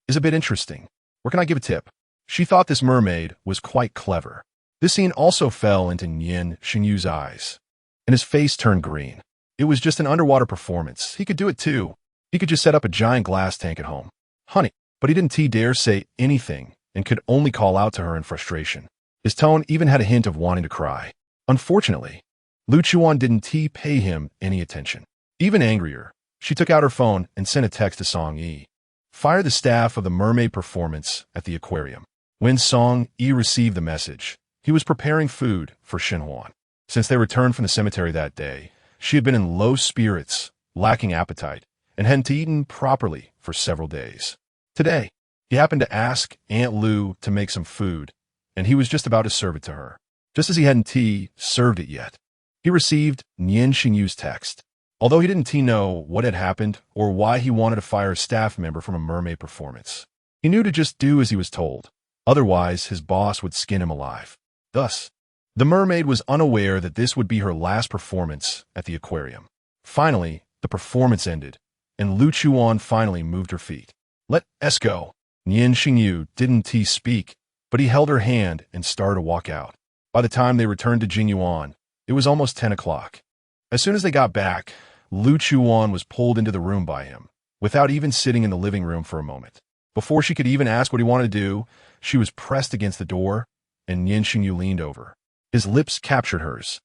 is a bit interesting. Where can I give a tip? She thought this mermaid was quite clever. This scene also fell into Nian Shengyu's eyes, and his face turned green. It was just an underwater performance. He could do it too. He could just set up a giant glass tank at home. Honey. But he didn't dare say anything and could only call out to her in frustration. His tone even had a hint of wanting to cry. Unfortunately, Lu Chuwan didn't pay him any attention. Even angrier, she took out her phone and sent a text to Song Yi. Fire the staff of the mermaid performance at the aquarium. When Song Yi received the message, he was preparing food for Shenhuan. Since they returned from the cemetery that day, she had been in low spirits, lacking appetite, and hadn't eaten properly for several days. Today, he happened to ask Aunt Lu to make some food, and he was just about to serve it to her. Just as he hadn't served it yet, he received Nian Shengyu's text. Although he didn't know what had happened or why he wanted to fire a staff member from a mermaid performance, he knew to just do as he was told. Otherwise, his boss would skin him alive. Thus, the mermaid was unaware that this would be her last performance at the aquarium. Finally, the performance ended, and Lu Chuwan finally moved her feet. Let's go. Nian Shengyu didn't speak, but he held her hand and started to walk out. By the time they returned to Jinyuan, it was almost 10 o'clock. As soon as they got back, Lu Chuwan was pulled into the room by him, without even sitting in the living room for a moment. Before she could even ask what he wanted to do, she was pressed against the door, and Nian Shengyu leaned over. His lips captured hers,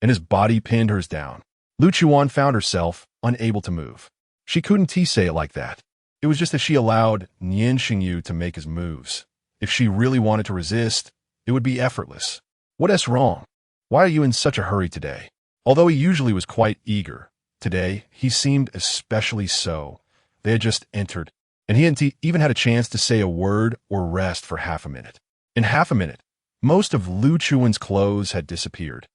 and his body pinned hers down. Lu Chuwan found herself unable to move. She couldn't say it like that. It was just that she allowed Nian Shengyu to make his moves. If she really wanted to resist, it would be effortless. What's wrong? Why are you in such a hurry today? Although he usually was quite eager, today he seemed especially so. They had just entered, and he hadn't even had a chance to say a word or rest for half a minute. In half a minute, most of Lu Chuan's clothes had disappeared,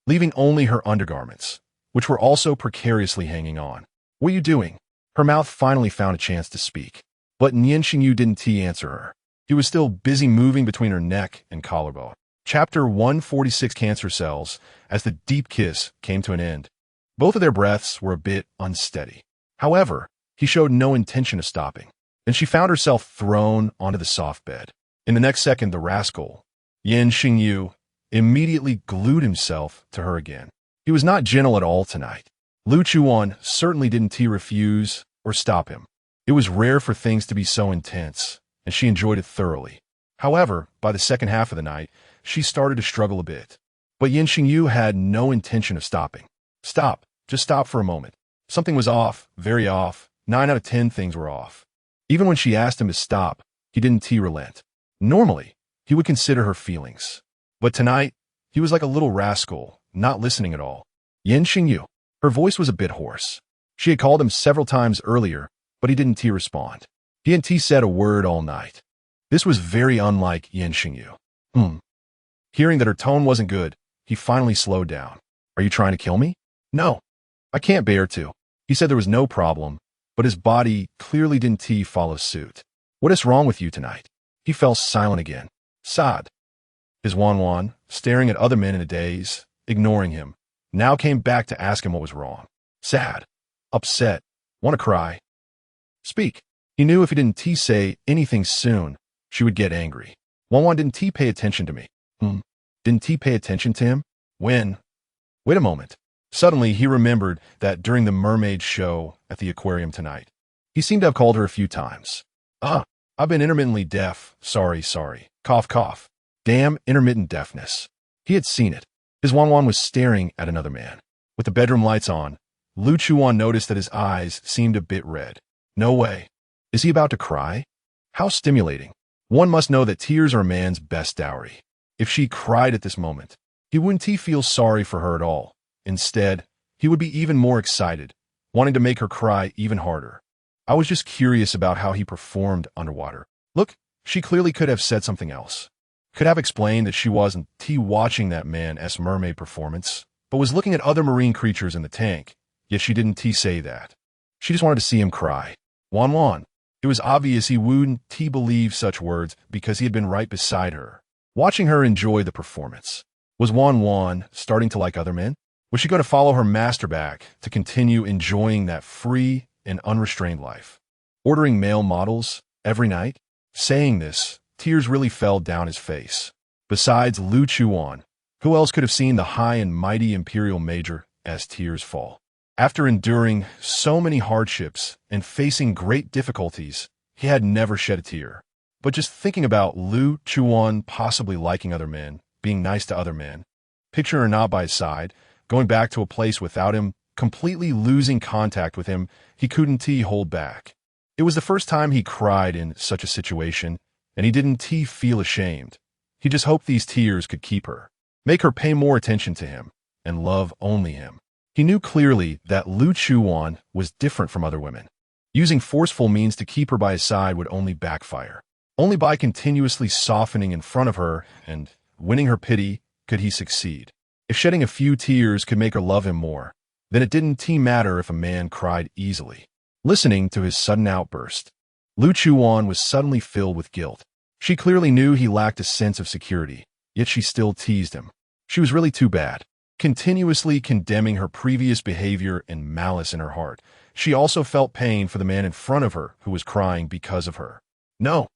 leaving only her undergarments, which were also precariously hanging on. What are you doing? Her mouth finally found a chance to speak, but Nian Shengyu didn't answer her. He was still busy moving between her neck and collarbone. Chapter 146 Cancer Cells. As the deep kiss came to an end, both of their breaths were a bit unsteady. However, he showed no intention of stopping, and she found herself thrown onto the soft bed. In the next second, the rascal, Nian Shengyu, immediately glued himself to her again. He was not gentle at all tonight. Lu Chuwan certainly didn't refuse or stop him. It was rare for things to be so intense, and she enjoyed it thoroughly. However, by the second half of the night, she started to struggle a bit. But Nian Shengyu had no intention of stopping. Stop. Just stop for a moment. Something was off, very off. 9 out of 10 things were off. Even when she asked him to stop, he didn't relent. Normally, he would consider her feelings. But tonight, he was like a little rascal, not listening at all. Nian Shengyu. Her voice was a bit hoarse. She had called him several times earlier, but he didn't respond. He hadn't said a word all night. This was very unlike Nian Shengyu. Hearing that her tone wasn't good, he finally slowed down. Are you trying to kill me? No. I can't bear to. He said there was no problem, but his body clearly didn't follow suit. What is wrong with you tonight? He fell silent again. Sad. His Wan, staring at other men in a daze, ignoring him, now came back to ask him what was wrong. Sad. Upset. Want to cry. Speak. He knew if he didn't say anything soon, she would get angry. Wan didn't pay attention to me. Didn't pay attention to him? When? Wait a moment. Suddenly, he remembered that during the mermaid show at the aquarium tonight, he seemed to have called her a few times. I've been intermittently deaf. Sorry. Cough, cough. Damn intermittent deafness. He had seen it. His Wan was staring at another man. With the bedroom lights on, Lu Chuwan noticed that his eyes seemed a bit red. No way. Is he about to cry? How stimulating. One must know that tears are a man's best dowry. If she cried at this moment, he wouldn't feel sorry for her at all. Instead, he would be even more excited, wanting to make her cry even harder. I was just curious about how he performed underwater. Look, she clearly could have said something else. could have explained that she wasn't watching that man's mermaid performance, but was looking at other marine creatures in the tank, yet she didn't say that. She just wanted to see him cry. Wan Wan. It was obvious he wouldn't believe such words because he had been right beside her, watching her enjoy the performance. Was Wan Wan starting to like other men? Was she going to follow her master back to continue enjoying that free and unrestrained life? Ordering male models every night? Saying this, tears really fell down his face. Besides Lu Chuwan, who else could have seen the high and mighty imperial major as tears fall? After enduring so many hardships and facing great difficulties, he had never shed a tear. But just thinking about Lu Chuwan possibly liking other men, being nice to other men, picture her not by his side, going back to a place without him, completely losing contact with him, he couldn't hold back. It was the first time he cried in such a situation, and he didn't feel ashamed. He just hoped these tears could keep her, make her pay more attention to him, and love only him. He knew clearly that Lu Chuwan was different from other women. Using forceful means to keep her by his side would only backfire. Only by continuously softening in front of her and winning her pity could he succeed. If shedding a few tears could make her love him more, then it didn't matter if a man cried easily. Listening to his sudden outburst, Lu Chuwan was suddenly filled with guilt. She clearly knew he lacked a sense of security, yet she still teased him. She was really too bad. Continuously condemning her previous behavior and malice in her heart, she also felt pain for the man in front of her who was crying because of her. No,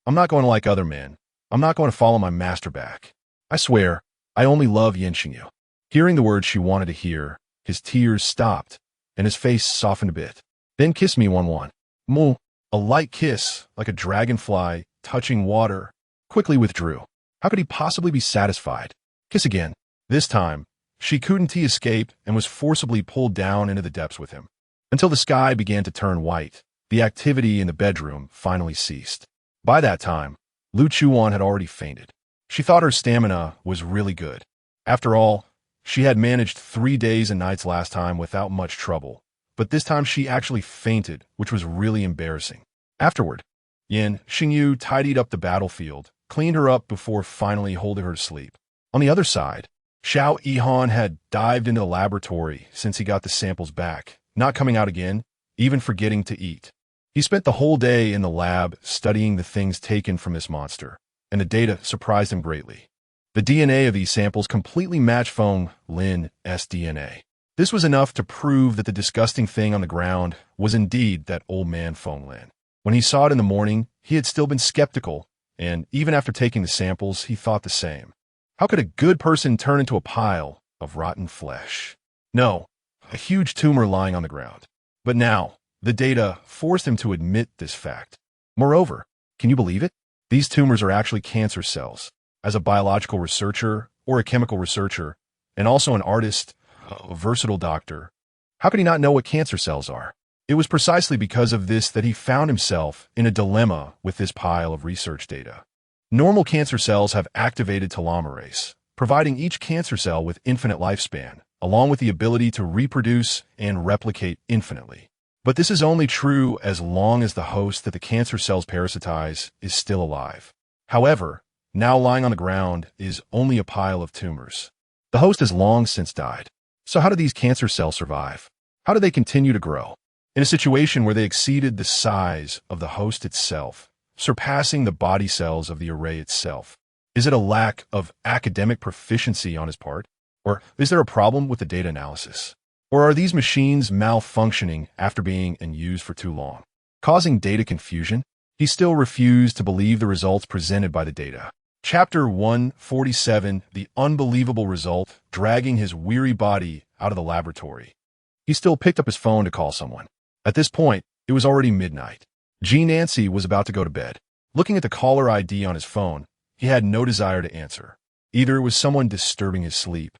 I'm not going to like other men. I'm not going to follow my master back. I swear, I only love Nian Shengyu. Hearing the words she wanted to hear, his tears stopped, and his face softened a bit. Then kiss me, Wan Wan. Mu. A light kiss, like a dragonfly touching water, quickly withdrew. How could he possibly be satisfied? Kiss again. This time, she couldn't escape and was forcibly pulled down into the depths with him. Until the sky began to turn white, the activity in the bedroom finally ceased. By that time, Lu Chuwan had already fainted. She thought her stamina was really good. After all, she had managed 3 days and nights last time without much trouble, but this time she actually fainted, which was really embarrassing. Afterward, Nian Shengyu tidied up the battlefield, cleaned her up before finally holding her to sleep. On the other side, Xiao Yihan had dived into the laboratory since he got the samples back, not coming out again, even forgetting to eat. He spent the whole day in the lab studying the things taken from this monster, and the data surprised him greatly. The DNA of these samples completely matched Feng Lin's DNA. This was enough to prove that the disgusting thing on the ground was indeed that old man Feng Lin. When he saw it in the morning, he had still been skeptical, and even after taking the samples, he thought the same. How could a good person turn into a pile of rotten flesh? No, a huge tumor lying on the ground. But now, the data forced him to admit this fact. Moreover, can you believe it? These tumors are actually cancer cells. As a biological researcher or a chemical researcher, and also an artist, a versatile doctor, how could he not know what cancer cells are? It was precisely because of this that he found himself in a dilemma with this pile of research data. Normal cancer cells have activated telomerase, providing each cancer cell with infinite lifespan, along with the ability to reproduce and replicate infinitely. But this is only true as long as the host that the cancer cells parasitize is still alive. However, now lying on the ground is only a pile of tumors. The host has long since died. So how do these cancer cells survive? How do they continue to grow? In a situation where they exceeded the size of the host itself, surpassing the body cells of the array itself. Is it a lack of academic proficiency on his part? Or is there a problem with the data analysis? Or are these machines malfunctioning after being used for too long, causing data confusion? He still refused to believe the results presented by the data. Chapter 147, The Unbelievable Result, dragging his weary body out of the laboratory. He still picked up his phone to call someone. At this point, it was already midnight. Nancy was about to go to bed. Looking at the caller ID on his phone, he had no desire to answer. Either it was someone disturbing his sleep,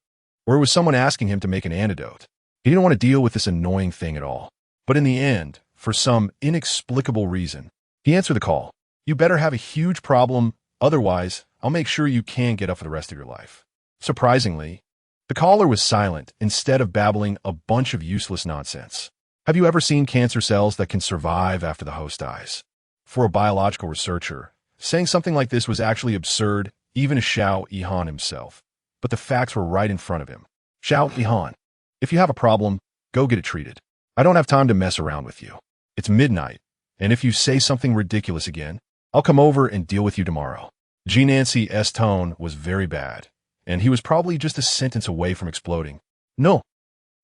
or it was someone asking him to make an antidote. He didn't want to deal with this annoying thing at all. But in the end, for some inexplicable reason, he answered the call. You better have a huge problem, otherwise, I'll make sure you can't get up for the rest of your life. Surprisingly, the caller was silent instead of babbling a bunch of useless nonsense. Have you ever seen cancer cells that can survive after the host dies? For a biological researcher, saying something like this was actually absurd, even to Xiao Yihan himself. But the facts were right in front of him. Xiao Yihan, if you have a problem, go get it treated. I don't have time to mess around with you. It's midnight, and if you say something ridiculous again, I'll come over and deal with you tomorrow. Ji Nancy's tone was very bad, and he was probably just a sentence away from exploding. No,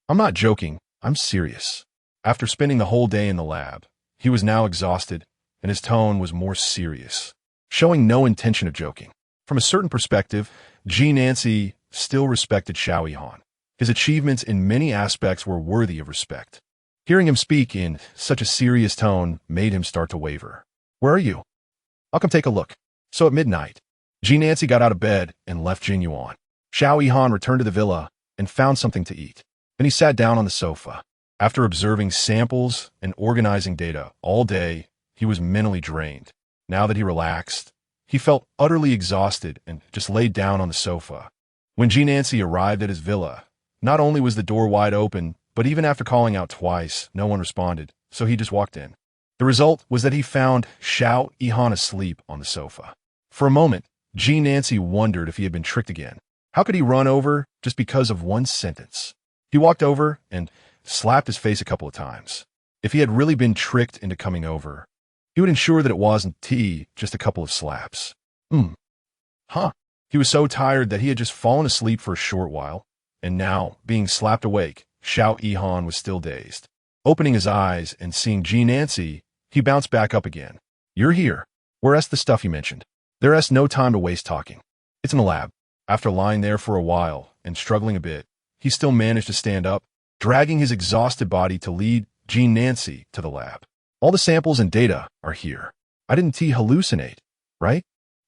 I'm not joking. I'm serious. After spending the whole day in the lab, he was now exhausted, and his tone was more serious, showing no intention of joking. From a certain perspective, Ji Nancy still respected Xiao Yihan. His achievements in many aspects were worthy of respect. Hearing him speak in such a serious tone made him start to waver. Where are you? I'll come take a look. So at midnight, Ji Nancy got out of bed and left Jinyuan. Xiao Yihan returned to the villa and found something to eat. Then he sat down on the sofa. After observing samples and organizing data all day, he was mentally drained. Now that he relaxed, he felt utterly exhausted and just laid down on the sofa. When Ji Nancy arrived at his villa, not only was the door wide open, but even after calling out twice, no one responded, so he just walked in. The result was that he found Xiao Yihan asleep on the sofa. For a moment, Ji Nancy wondered if he had been tricked again. How could he run over just because of one sentence? He walked over and slapped his face a couple of times. If he had really been tricked into coming over, he would ensure that it wasn't just a couple of slaps. He was so tired that he had just fallen asleep for a short while, and now, being slapped awake, Xiao Yihan was still dazed. Opening his eyes and seeing Ji Nancy, he bounced back up again. You're here. Where's the stuff you mentioned? There's no time to waste talking. It's in the lab. After lying there for a while and struggling a bit, he still managed to stand up, dragging his exhausted body to lead Ji Nancy to the lab. All the samples and data are here. I didn't hallucinate, right?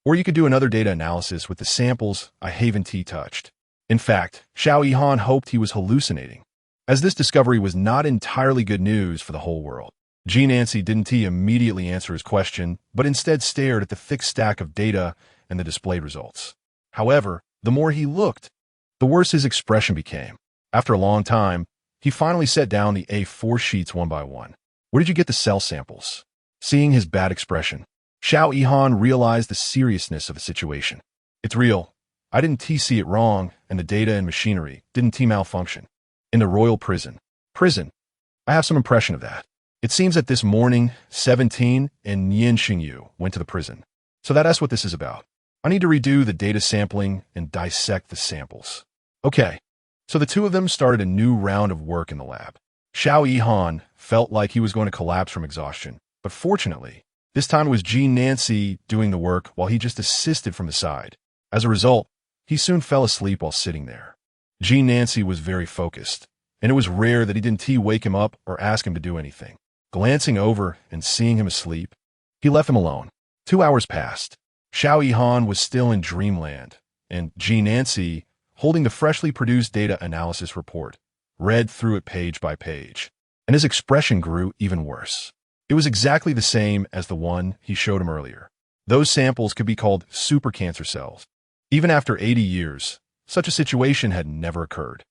Or you could do another data analysis with the samples I haven't touched. In fact, Xiao Yihan hoped he was hallucinating, as this discovery was not entirely good news for the whole world. Ji Nancy didn't immediately answer his question, but instead stared at the thick stack of data and the displayed results. However, the more he looked, the worse his expression became. After a long time, he finally set down the A4 sheets one by one. Where did you get the cell samples? Seeing his bad expression, Xiao Yihan realized the seriousness of the situation. It's real. I didn't see it wrong, and the data and machinery didn't malfunction. In the royal prison. I have some impression of that. It seems that this morning, 17 and Nian Shengyu went to the prison. So that's what this is about. I need to redo the data sampling and dissect the samples. Okay, so the two of them started a new round of work in the lab. Xiao Yihan felt like he was going to collapse from exhaustion, but fortunately, this time it was Ji Nancy doing the work while he just assisted from the side. As a result, he soon fell asleep while sitting there. Ji Nancy was very focused, and it was rare that he didn't wake him up or ask him to do anything. Glancing over and seeing him asleep, he left him alone. 2 hours passed. Xiao Yihan was still in dreamland, and Ji Nancy, holding the freshly produced data analysis report, read through it page by page, and his expression grew even worse. It was exactly the same as the one he showed him earlier. Those samples could be called super cancer cells. Even after 80 years, such a situation had never occurred.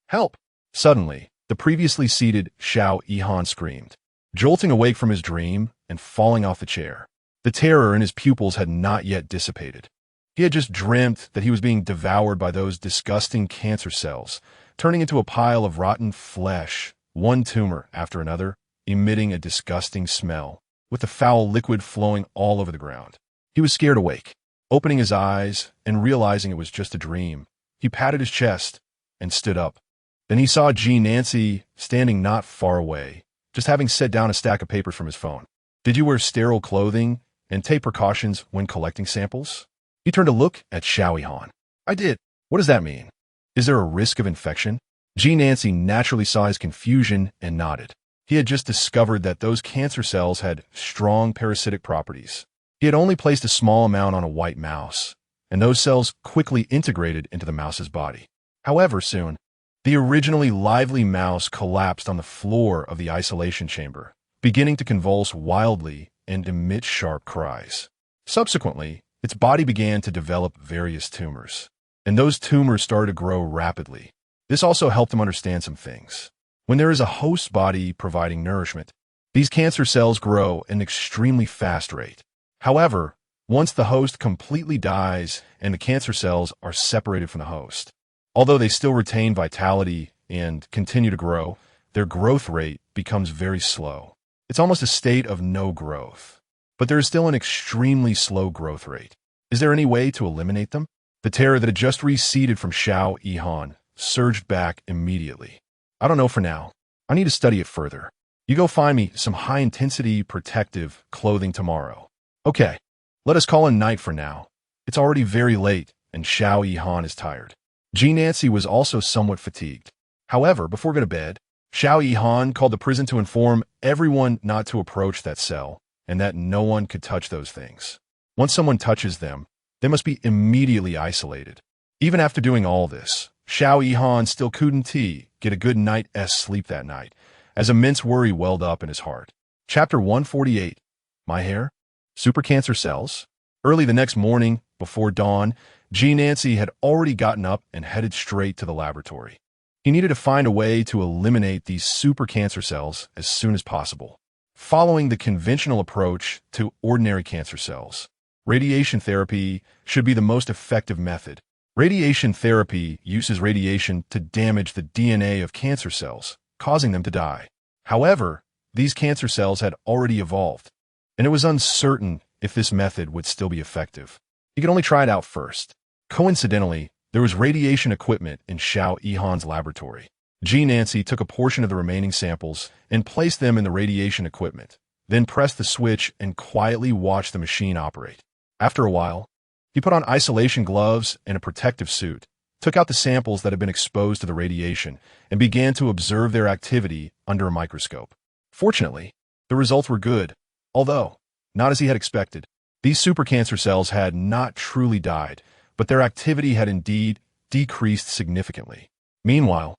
Help! Suddenly, the previously seated Xiao Yihan screamed, jolting awake from his dream and falling off the chair. The terror in his pupils had not yet dissipated. He had just dreamt that he was being devoured by those disgusting cancer cells, turning into a pile of rotten flesh, one tumor after another, emitting a disgusting smell, with the foul liquid flowing all over the ground. He was scared awake. Opening his eyes and realizing it was just a dream, he patted his chest and stood up. Then he saw Ji Nancy standing not far away, just having set down a stack of papers from his phone. Did you wear sterile clothing and take precautions when collecting samples? He turned to look at Xiao Yihan. I did. What does that mean? Is there a risk of infection? Ji Nancy naturally saw his confusion and nodded. He had just discovered that those cancer cells had strong parasitic properties. He had only placed a small amount on a white mouse, and those cells quickly integrated into the mouse's body. However, soon, the originally lively mouse collapsed on the floor of the isolation chamber, beginning to convulse wildly and emit sharp cries. Subsequently, its body began to develop various tumors, and those tumors started to grow rapidly. This also helped him understand some things. When there is a host body providing nourishment, these cancer cells grow at an extremely fast rate. However, once the host completely dies and the cancer cells are separated from the host. Although they still retain vitality and continue to grow, their growth rate becomes very slow. It's almost a state of no growth. But there is still an extremely slow growth rate. Is there any way to eliminate them? The terror that had just receded from Xiao Yihan surged back immediately. I don't know for now. I need to study it further. You go find me some high-intensity protective clothing tomorrow. Okay, let us call it night for now. It's already very late, and Xiao Yihan is tired. Ji Nancy was also somewhat fatigued. However, before going to bed, Xiao Yihan called the prison to inform everyone not to approach that cell, and that no one could touch those things. Once someone touches them, they must be immediately isolated. Even after doing all this, Xiao Yihan still couldn't get a good night's sleep that night, as immense worry welled up in his heart. Chapter 148. My hair? Super cancer cells? Early the next morning, before dawn, Ji Nancy had already gotten up and headed straight to the laboratory. He needed to find a way to eliminate these super cancer cells as soon as possible. Following the conventional approach to ordinary cancer cells, radiation therapy should be the most effective method. Radiation therapy uses radiation to damage the DNA of cancer cells, causing them to die. However, these cancer cells had already evolved, and it was uncertain if this method would still be effective. He could only try it out first. Coincidentally, there was radiation equipment in Xiao Yihan's laboratory. Ji Nancy took a portion of the remaining samples and placed them in the radiation equipment, then pressed the switch and quietly watched the machine operate. After a while, he put on isolation gloves and a protective suit, took out the samples that had been exposed to the radiation, and began to observe their activity under a microscope. Fortunately, the results were good, although not as he had expected. These supercancer cells had not truly died, but their activity had indeed decreased significantly. Meanwhile,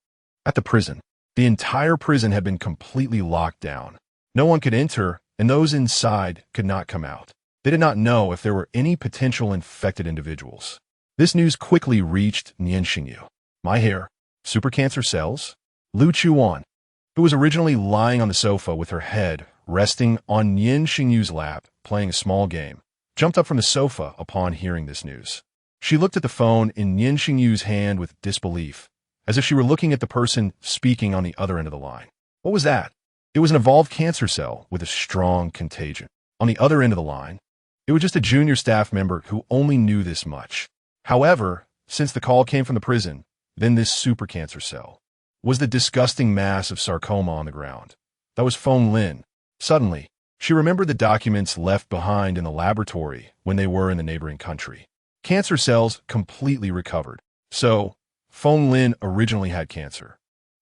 at the prison, the entire prison had been completely locked down. No one could enter, and those inside could not come out. They did not know if there were any potential infected individuals. This news quickly reached Nian Shengyu. My hair? Supercancer cells? Lu Chuwan, who was originally lying on the sofa with her head resting on Nian Shengyu's lap, playing a small game, jumped up from the sofa upon hearing this news. She looked at the phone in Nian Shengyu's hand with disbelief, as if she were looking at the person speaking on the other end of the line. What was that? It was an evolved cancer cell with a strong contagion. On the other end of the line, it was just a junior staff member who only knew this much. However, since the call came from the prison, then this super cancer cell was the disgusting mass of sarcoma on the ground. That was Feng Lin. Suddenly, she remembered the documents left behind in the laboratory when they were in the neighboring country. Cancer cells completely recovered. So, Feng Lin originally had cancer.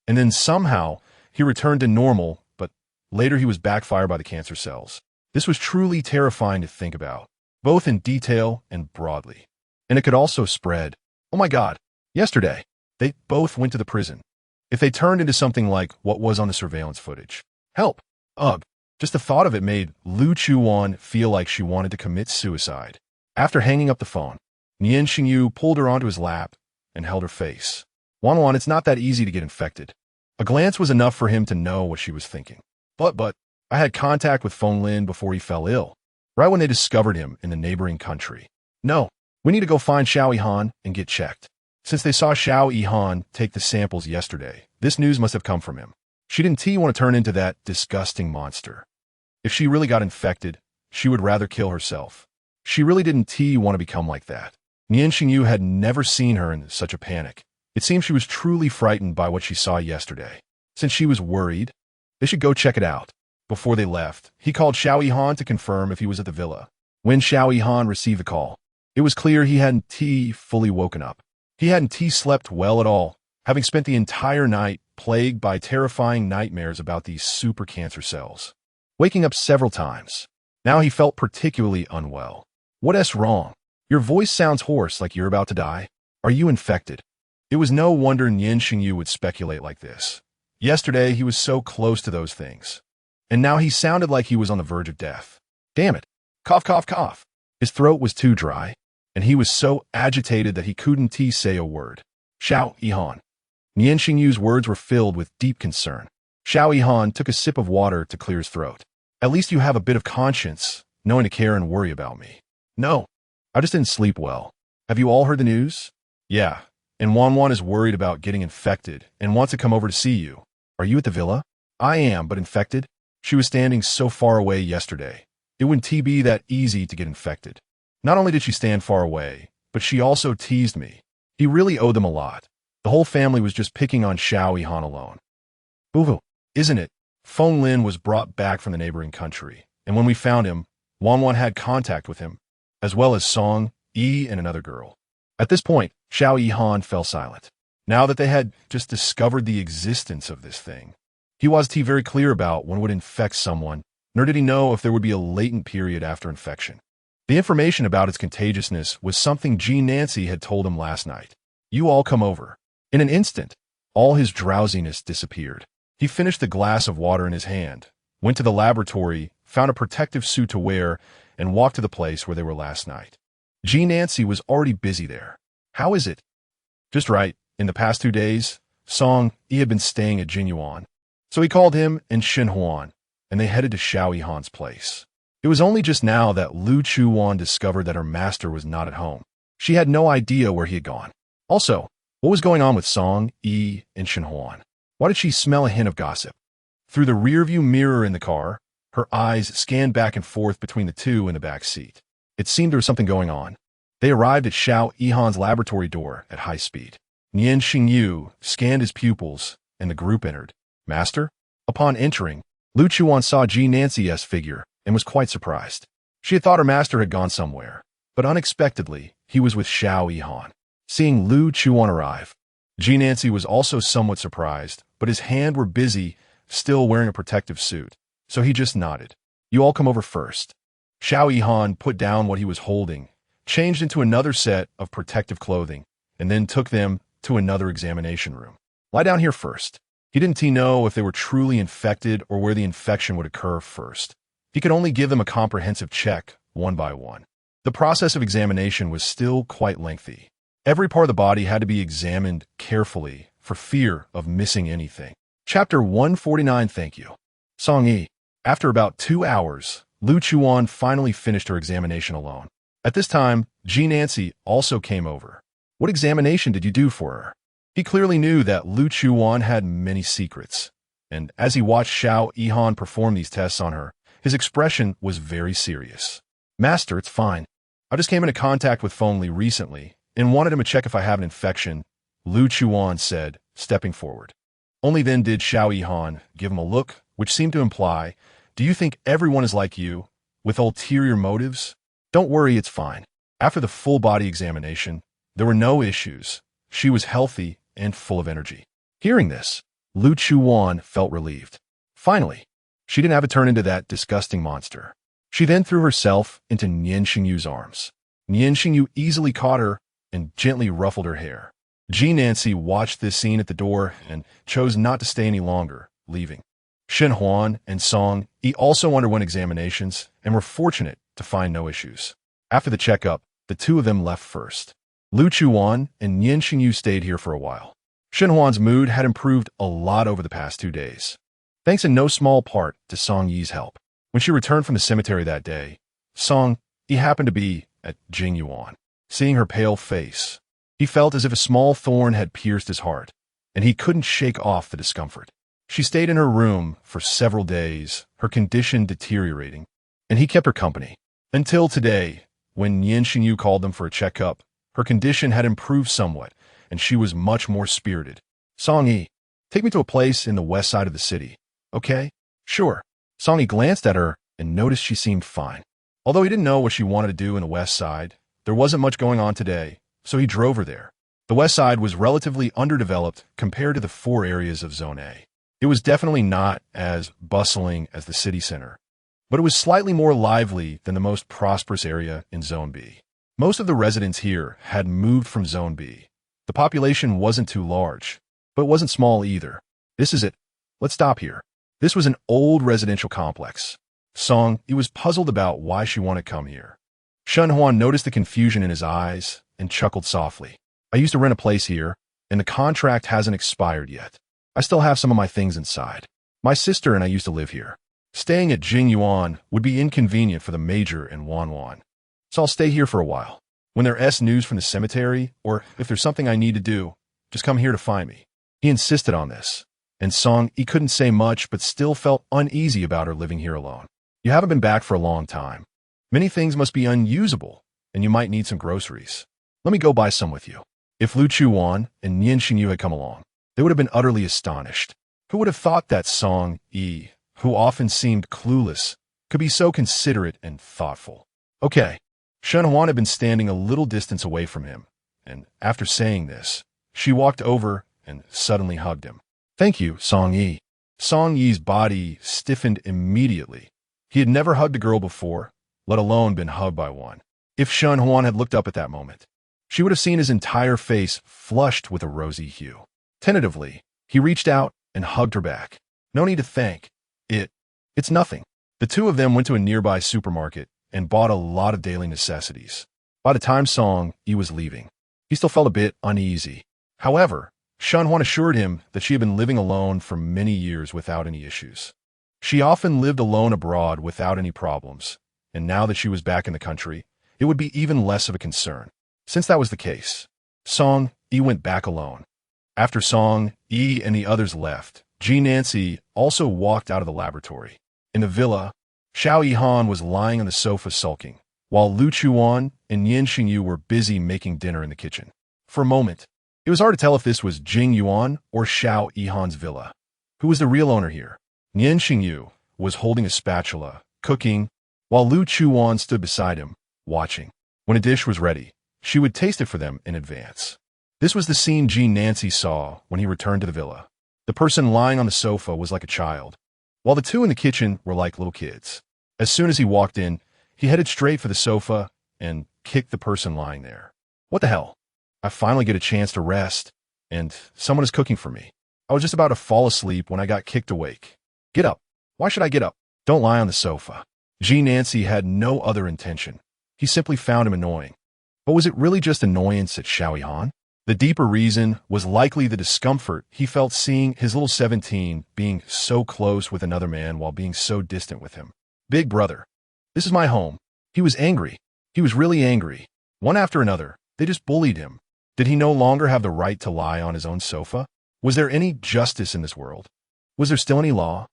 And then somehow, he returned to normal, but later he was backfired by the cancer cells. This was truly terrifying to think about, both in detail and broadly. And it could also spread. Oh my God, yesterday, they both went to the prison. If they turned into something like what was on the surveillance footage. Help! Ugh! Just the thought of it made Lu Chuwan feel like she wanted to commit suicide. After hanging up the phone, Nian Shengyu pulled her onto his lap and held her face. Wan, it's not that easy to get infected. A glance was enough for him to know what she was thinking. But, I had contact with Feng Lin before he fell ill, right when they discovered him in the neighboring country. No, we need to go find Xiao Yihan and get checked. Since they saw Xiao Yihan take the samples yesterday, this news must have come from him. She didn't want to turn into that disgusting monster. If she really got infected, she would rather kill herself. She really didn't want to become like that. Nian Shengyu had never seen her in such a panic. It seemed she was truly frightened by what she saw yesterday. Since she was worried, they should go check it out. Before they left, he called Xiao Yihan to confirm if he was at the villa. When Xiao Yihan received the call, it was clear he hadn't fully woken up. He hadn't slept well at all, having spent the entire night plagued by terrifying nightmares about these super cancer cells. Waking up several times. Now he felt particularly unwell. What's wrong? Your voice sounds hoarse, like you're about to die. Are you infected? It was no wonder Nian Shengyu would speculate like this. Yesterday, he was so close to those things. And now he sounded like he was on the verge of death. Damn it. Cough, cough, cough. His throat was too dry, and he was so agitated that he couldn't say a word. Xiao Yihan. Nian Shengyu's words were filled with deep concern. Xiao Yihan took a sip of water to clear his throat. At least you have a bit of conscience, knowing to care and worry about me. No, I just didn't sleep well. Have you all heard the news? Yeah, and Wan is worried about getting infected and wants to come over to see you. Are you at the villa? I am, but infected? She was standing so far away yesterday. It wouldn't be that easy to get infected. Not only did she stand far away, but she also teased me. He really owed them a lot. The whole family was just picking on Xiao Yihan alone. Boo-hoo, isn't it? Feng Lin was brought back from the neighboring country, and when we found him, Wan had contact with him, as well as Song, Yi, and another girl. At this point, Xiao Yihan fell silent. Now that they had just discovered the existence of this thing, he wasn't very clear about when it would infect someone, nor did he know if there would be a latent period after infection. The information about its contagiousness was something Jean Nancy had told him last night. You all come over. In an instant, all his drowsiness disappeared. He finished the glass of water in his hand, went to the laboratory, found a protective suit to wear, and walked to the place where they were last night. Jean Nancy was already busy there. How is it? Just right. In the past 2 days, Song, he had been staying at Jinyuan. So he called him and Shenhuan, and they headed to Xiao Yihan's place. It was only just now that Lu Chuwan discovered that her master was not at home. She had no idea where he had gone. Also, what was going on with Song, Yi, and Shenhuan? Why did she smell a hint of gossip? Through the rearview mirror in the car, her eyes scanned back and forth between the two in the back seat. It seemed there was something going on. They arrived at Xiao Yihan's laboratory door at high speed. Nian Shengyu scanned his pupils, and the group entered. Master? Upon entering, Lu Chuwan saw Jean Nancy's figure and was quite surprised. She had thought her master had gone somewhere, but unexpectedly, he was with Xiao Yihan. Seeing Lu Chuwan arrive, Jean Nancy was also somewhat surprised, but his hands were busy, still wearing a protective suit, so he just nodded. You all come over first. Xiao Yihan put down what he was holding, changed into another set of protective clothing, and then took them to another examination room. Lie down here first. He didn't know if they were truly infected or where the infection would occur first. He could only give them a comprehensive check, one by one. The process of examination was still quite lengthy. Every part of the body had to be examined carefully for fear of missing anything. Chapter 149. Thank you. Song Yi. After about 2 hours, Lu Chuwan finally finished her examination alone. At this time, Jean Nancy also came over. What examination did you do for her? He clearly knew that Lu Chuwan had many secrets, and as he watched Xiao Yihan perform these tests on her, his expression was very serious. Master, it's fine. I just came into contact with Feng Li recently and wanted him to check if I have an infection, Lu Chuwan said, stepping forward. Only then did Xiao Yihan give him a look, which seemed to imply, do you think everyone is like you, with ulterior motives? Don't worry, it's fine. After the full body examination, there were no issues. She was healthy and full of energy. Hearing this, Lu Chuwan felt relieved. Finally, she didn't have to turn into that disgusting monster. She then threw herself into Nian Shengyu's arms. Nian Shengyu easily caught her and gently ruffled her hair. Jean Nancy watched this scene at the door and chose not to stay any longer, leaving. Shenhuan and Song Yi also underwent examinations and were fortunate to find no issues. After the checkup, the two of them left first. Lu Chuwan and Nian Shengyu stayed here for a while. Shenhuan's mood had improved a lot over the past 2 days, thanks in no small part to Song Yi's help. When she returned from the cemetery that day, Song Yi happened to be at Jinyuan. Seeing her pale face, he felt as if a small thorn had pierced his heart, and he couldn't shake off the discomfort. She stayed in her room for several days, her condition deteriorating, and he kept her company. Until today, when Nian Shengyu called them for a checkup, her condition had improved somewhat, and she was much more spirited. Song Yi, take me to a place in the west side of the city. Okay? Sure. Song Yi glanced at her and noticed she seemed fine. Although he didn't know what she wanted to do in the west side, there wasn't much going on today, so he drove her there. The west side was relatively underdeveloped compared to the 4 areas of Zone A. It was definitely not as bustling as the city center, but it was slightly more lively than the most prosperous area in Zone B. Most of the residents here had moved from Zone B. The population wasn't too large, but it wasn't small either. This is it. Let's stop here. This was an old residential complex. Song Yi was puzzled about why she wanted to come here. Shenhuan noticed the confusion in his eyes and chuckled softly. I used to rent a place here, and the contract hasn't expired yet. I still have some of my things inside. My sister and I used to live here. Staying at Jinyuan would be inconvenient for the Major and Wan. so I'll stay here for a while. When there's news from the cemetery, or if there's something I need to do, just come here to find me." He insisted on this, and Song-yi couldn't say much but still felt uneasy about her living here alone. "You haven't been back for a long time. Many things must be unusable, and you might need some groceries. Let me go buy some with you." If Lu Chuwan and Nian Shengyu had come along, they would have been utterly astonished. Who would have thought that Song-yi, who often seemed clueless, could be so considerate and thoughtful? "Okay." Shen Huan had been standing a little distance away from him, and after saying this, she walked over and suddenly hugged him. "Thank you, Song-yi." Song-yi's body stiffened immediately. He had never hugged a girl before, let alone been hugged by one. If Shen Huan had looked up at that moment, she would have seen his entire face flushed with a rosy hue. Tentatively, he reached out and hugged her back. "No need to thank. It's nothing." The two of them went to a nearby supermarket and bought a lot of daily necessities. By the time Song-yi was leaving, he still felt a bit uneasy. However, Shen Huan assured him that she had been living alone for many years without any issues. She often lived alone abroad without any problems, and now that she was back in the country, it would be even less of a concern. Since that was the case, Song-yi went back alone. After Song-yi and the others left, Ji Nancy also walked out of the laboratory. In the villa, Xiao Yihan was lying on the sofa sulking, while Lu Chuwan and Nian Shengyu were busy making dinner in the kitchen. For a moment, it was hard to tell if this was Jing Yuan or Xiao Yihan's villa. Who was the real owner here? Nian Shengyu was holding a spatula, cooking, while Lu Chuwan stood beside him, watching. When a dish was ready, she would taste it for them in advance. This was the scene Ji Nancy saw when he returned to the villa. The person lying on the sofa was like a child, while the two in the kitchen were like little kids. As soon as he walked in, he headed straight for the sofa and kicked the person lying there. "What the hell? I finally get a chance to rest, and someone is cooking for me. I was just about to fall asleep when I got kicked awake. Get up. Why should I get up? Don't lie on the sofa." Ji Nancy had no other intention. He simply found him annoying. But was it really just annoyance at Xiao Yihan? The deeper reason was likely the discomfort he felt seeing his little 17 being so close with another man while being so distant with him. "Big brother, this is my home." He was angry. He was really angry. One after another, they just bullied him. Did he no longer have the right to lie on his own sofa? Was there any justice in this world? Was there still any law?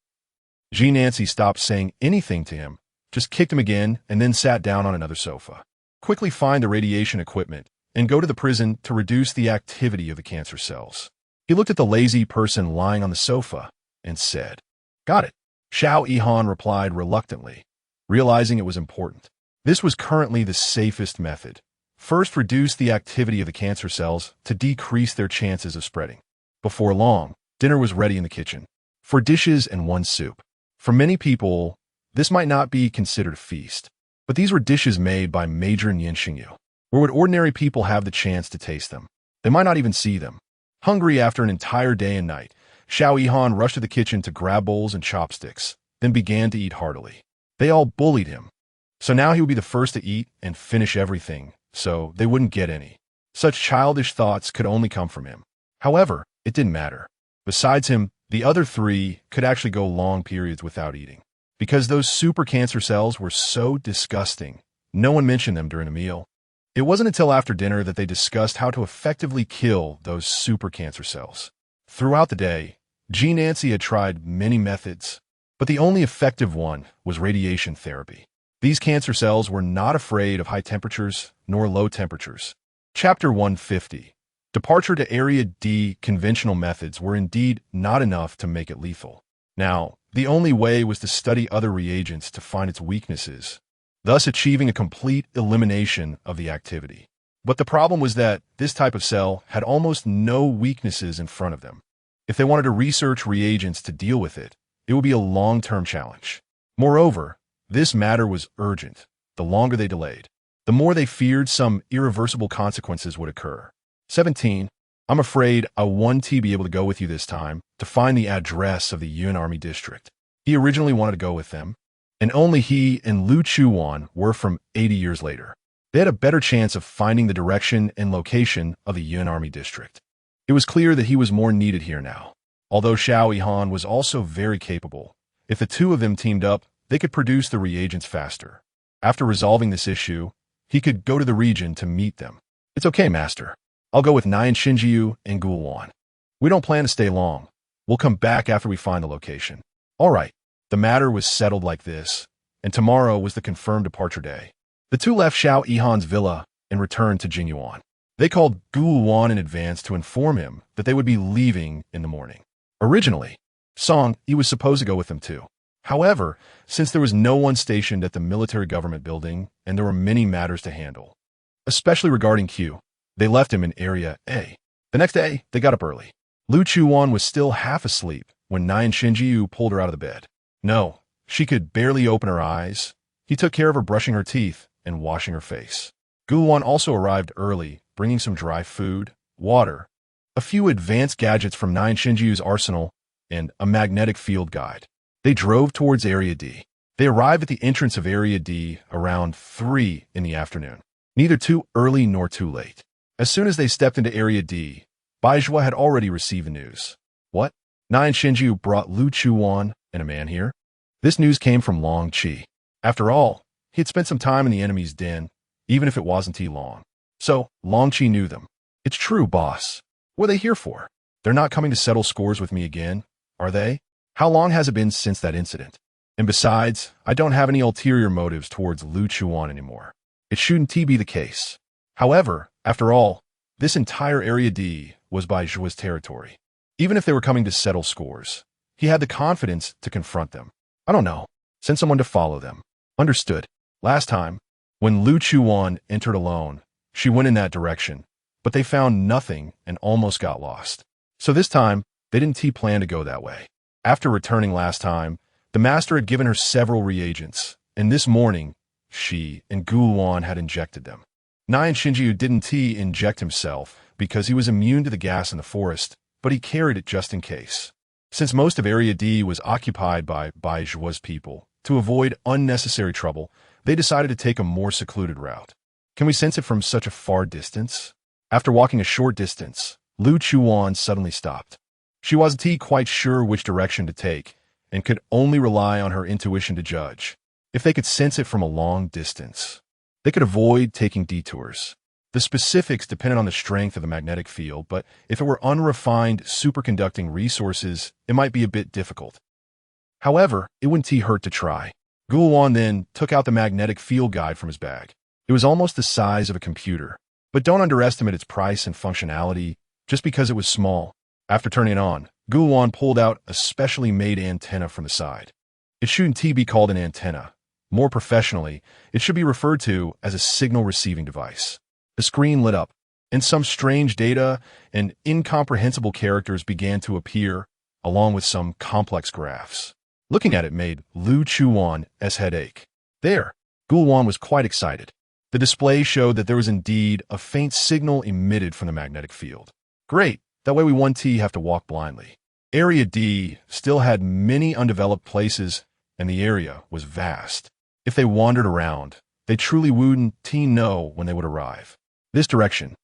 Ji Nancy stopped saying anything to him, just kicked him again, and then sat down on another sofa. "Quickly find the radiation equipment and go to the prison to reduce the activity of the cancer cells." He looked at the lazy person lying on the sofa and said, "Got it." Xiao Yihan replied reluctantly, realizing it was important. This was currently the safest method. First, reduce the activity of the cancer cells to decrease their chances of spreading. Before long, dinner was ready in the kitchen. 4 dishes and 1 soup. For many people, this might not be considered a feast, but these were dishes made by Major Nian Shengyu. Where would ordinary people have the chance to taste them? They might not even see them. Hungry after an entire day and night, Xiao Yihan rushed to the kitchen to grab bowls and chopsticks, then began to eat heartily. They all bullied him. So now he would be the first to eat and finish everything, so they wouldn't get any. Such childish thoughts could only come from him. However, it didn't matter. Besides him, the other 3 could actually go long periods without eating. Because those super cancer cells were so disgusting, no one mentioned them during a meal. It wasn't until after dinner that they discussed how to effectively kill those super cancer cells. Throughout the day, Ji Nancy had tried many methods, but the only effective one was radiation therapy. These cancer cells were not afraid of high temperatures nor low temperatures. Chapter 150. Departure to Area D. Conventional methods were indeed not enough to make it lethal. Now, the only way was to study other reagents to find its weaknesses, thus achieving a complete elimination of the activity. But the problem was that this type of cell had almost no weaknesses in front of them. If they wanted to research reagents to deal with it, it would be a long-term challenge. Moreover, this matter was urgent. The longer they delayed, the more they feared some irreversible consequences would occur. 17. I'm afraid I won't be able to go with you this time to find the address of the Yun Army District. He originally wanted to go with them, and only he and Lu Chuwan were from 80 years later. They had a better chance of finding the direction and location of the Yun Army District. It was clear that he was more needed here now. Although Xiao Yihan was also very capable, if the two of them teamed up, they could produce the reagents faster. After resolving this issue, he could go to the region to meet them. It's okay, master. I'll go with Nian Shengyu and Gulwan. We don't plan to stay long. We'll come back after we find the location. All right. The matter was settled like this, and tomorrow was the confirmed departure day. The two left Xiao Yihan's villa and returned to Jingyuan. They called Gulwan in advance to inform him that they would be leaving in the morning. Originally, Song Yi was supposed to go with them too. However, since there was no one stationed at the military government building and there were many matters to handle, especially regarding Q, they left him in Area A. The next day, they got up early. Lu Chuwan was still half asleep when Nian Shengyu pulled her out of the bed. No, she could barely open her eyes. He took care of her brushing her teeth and washing her face. Gulwan also arrived early, bringing some dry food, water, a few advanced gadgets from Nian Shengyu's arsenal, and a magnetic field guide. They drove towards Area D. They arrived at the entrance of Area D around 3 in the afternoon, neither too early nor too late. As soon as they stepped into Area D, Baizhua had already received the news. What? Nian Shengyu brought Lu Chuwan and a man here? This news came from Long Qi. After all, he had spent some time in the enemy's den, even if it wasn't too long. So, Long Qi knew them. It's true, boss. What are they here for? They're not coming to settle scores with me again, are they? How long has it been since that incident? And besides, I don't have any ulterior motives towards Lu Chuwan anymore. It shouldn't be the case. However, after all, this entire Area D was Baizhua's territory. Even if they were coming to settle scores, he had the confidence to confront them. I don't know. Send someone to follow them. Understood. Last time, when Lu Chuwan entered alone, she went in that direction, but they found nothing and almost got lost. So this time, they didn't plan to go that way. After returning last time, the master had given her several reagents, and this morning, she and Gulwan had injected them. Nian Shengyu didn't inject himself because he was immune to the gas in the forest, but he carried it just in case. Since most of Area D was occupied by Baizhua's people, to avoid unnecessary trouble, they decided to take a more secluded route. Can we sense it from such a far distance? After walking a short distance, Lu Chuwan suddenly stopped. She wasn't quite sure which direction to take, and could only rely on her intuition to judge. If they could sense it from a long distance, they could avoid taking detours. The specifics depended on the strength of the magnetic field, but if it were unrefined superconducting resources, it might be a bit difficult. However, it wouldn't hurt to try. Gulwan then took out the magnetic field guide from his bag. It was almost the size of a computer, but don't underestimate its price and functionality just because it was small. After turning it on, Gulwan pulled out a specially made antenna from the side. It shouldn't be called an antenna. More professionally, it should be referred to as a signal receiving device. The screen lit up, and some strange data and incomprehensible characters began to appear, along with some complex graphs. Looking at it made Lu Chuwan's head ache. There, Gulwan was quite excited. The display showed that there was indeed a faint signal emitted from the magnetic field. Great, that way we won't have to walk blindly. Area D still had many undeveloped places, and the area was vast. If they wandered around, they truly wouldn't know when they would arrive. This direction.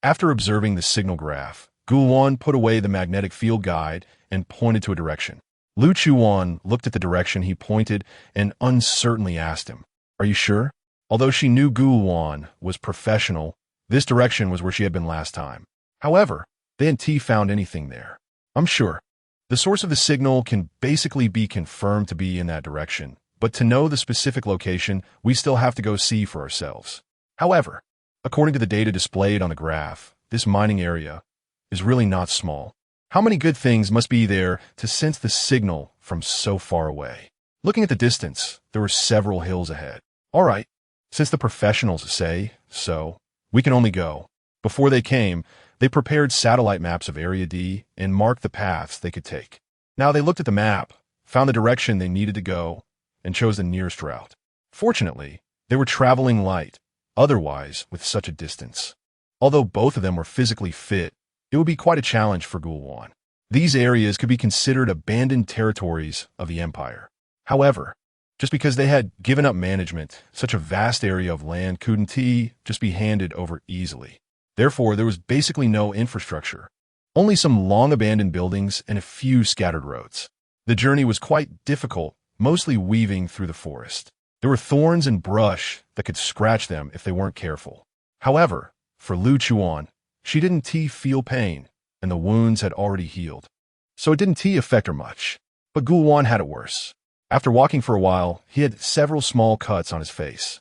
After observing the signal graph, Gulwan put away the magnetic field guide and pointed to a direction. Lu Chuwan looked at the direction he pointed and uncertainly asked him, "Are you sure?" Although she knew Gulwan was professional, this direction was where she had been last time. However, they hadn't found anything there. "I'm sure. The source of the signal can basically be confirmed to be in that direction, but to know the specific location, we still have to go see for ourselves. However, according to the data displayed on the graph, this mining area is really not small. How many good things must be there to sense the signal from so far away?" Looking at the distance, there were several hills ahead. "All right, since the professionals say so, we can only go." Before they came, they prepared satellite maps of Area D and marked the paths they could take. Now they looked at the map, found the direction they needed to go, and chose the nearest route. Fortunately, they were traveling light, otherwise with such a distance. Although both of them were physically fit, it would be quite a challenge for Gulwan. These areas could be considered abandoned territories of the Empire. However, just because they had given up management, such a vast area of land couldn't just be handed over easily. Therefore, there was basically no infrastructure, only some long-abandoned buildings and a few scattered roads. The journey was quite difficult, mostly weaving through the forest. There were thorns and brush that could scratch them if they weren't careful. However, for Lu Chuwan, she didn't feel pain, and the wounds had already healed. So it didn't affect her much. But Gulwan had it worse. After walking for a while, he had several small cuts on his face.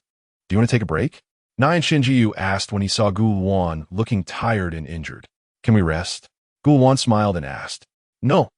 "Do you want to take a break?" Nian Shengyu asked when he saw Gulwan looking tired and injured. "Can we rest?" Gulwan smiled and asked. "No.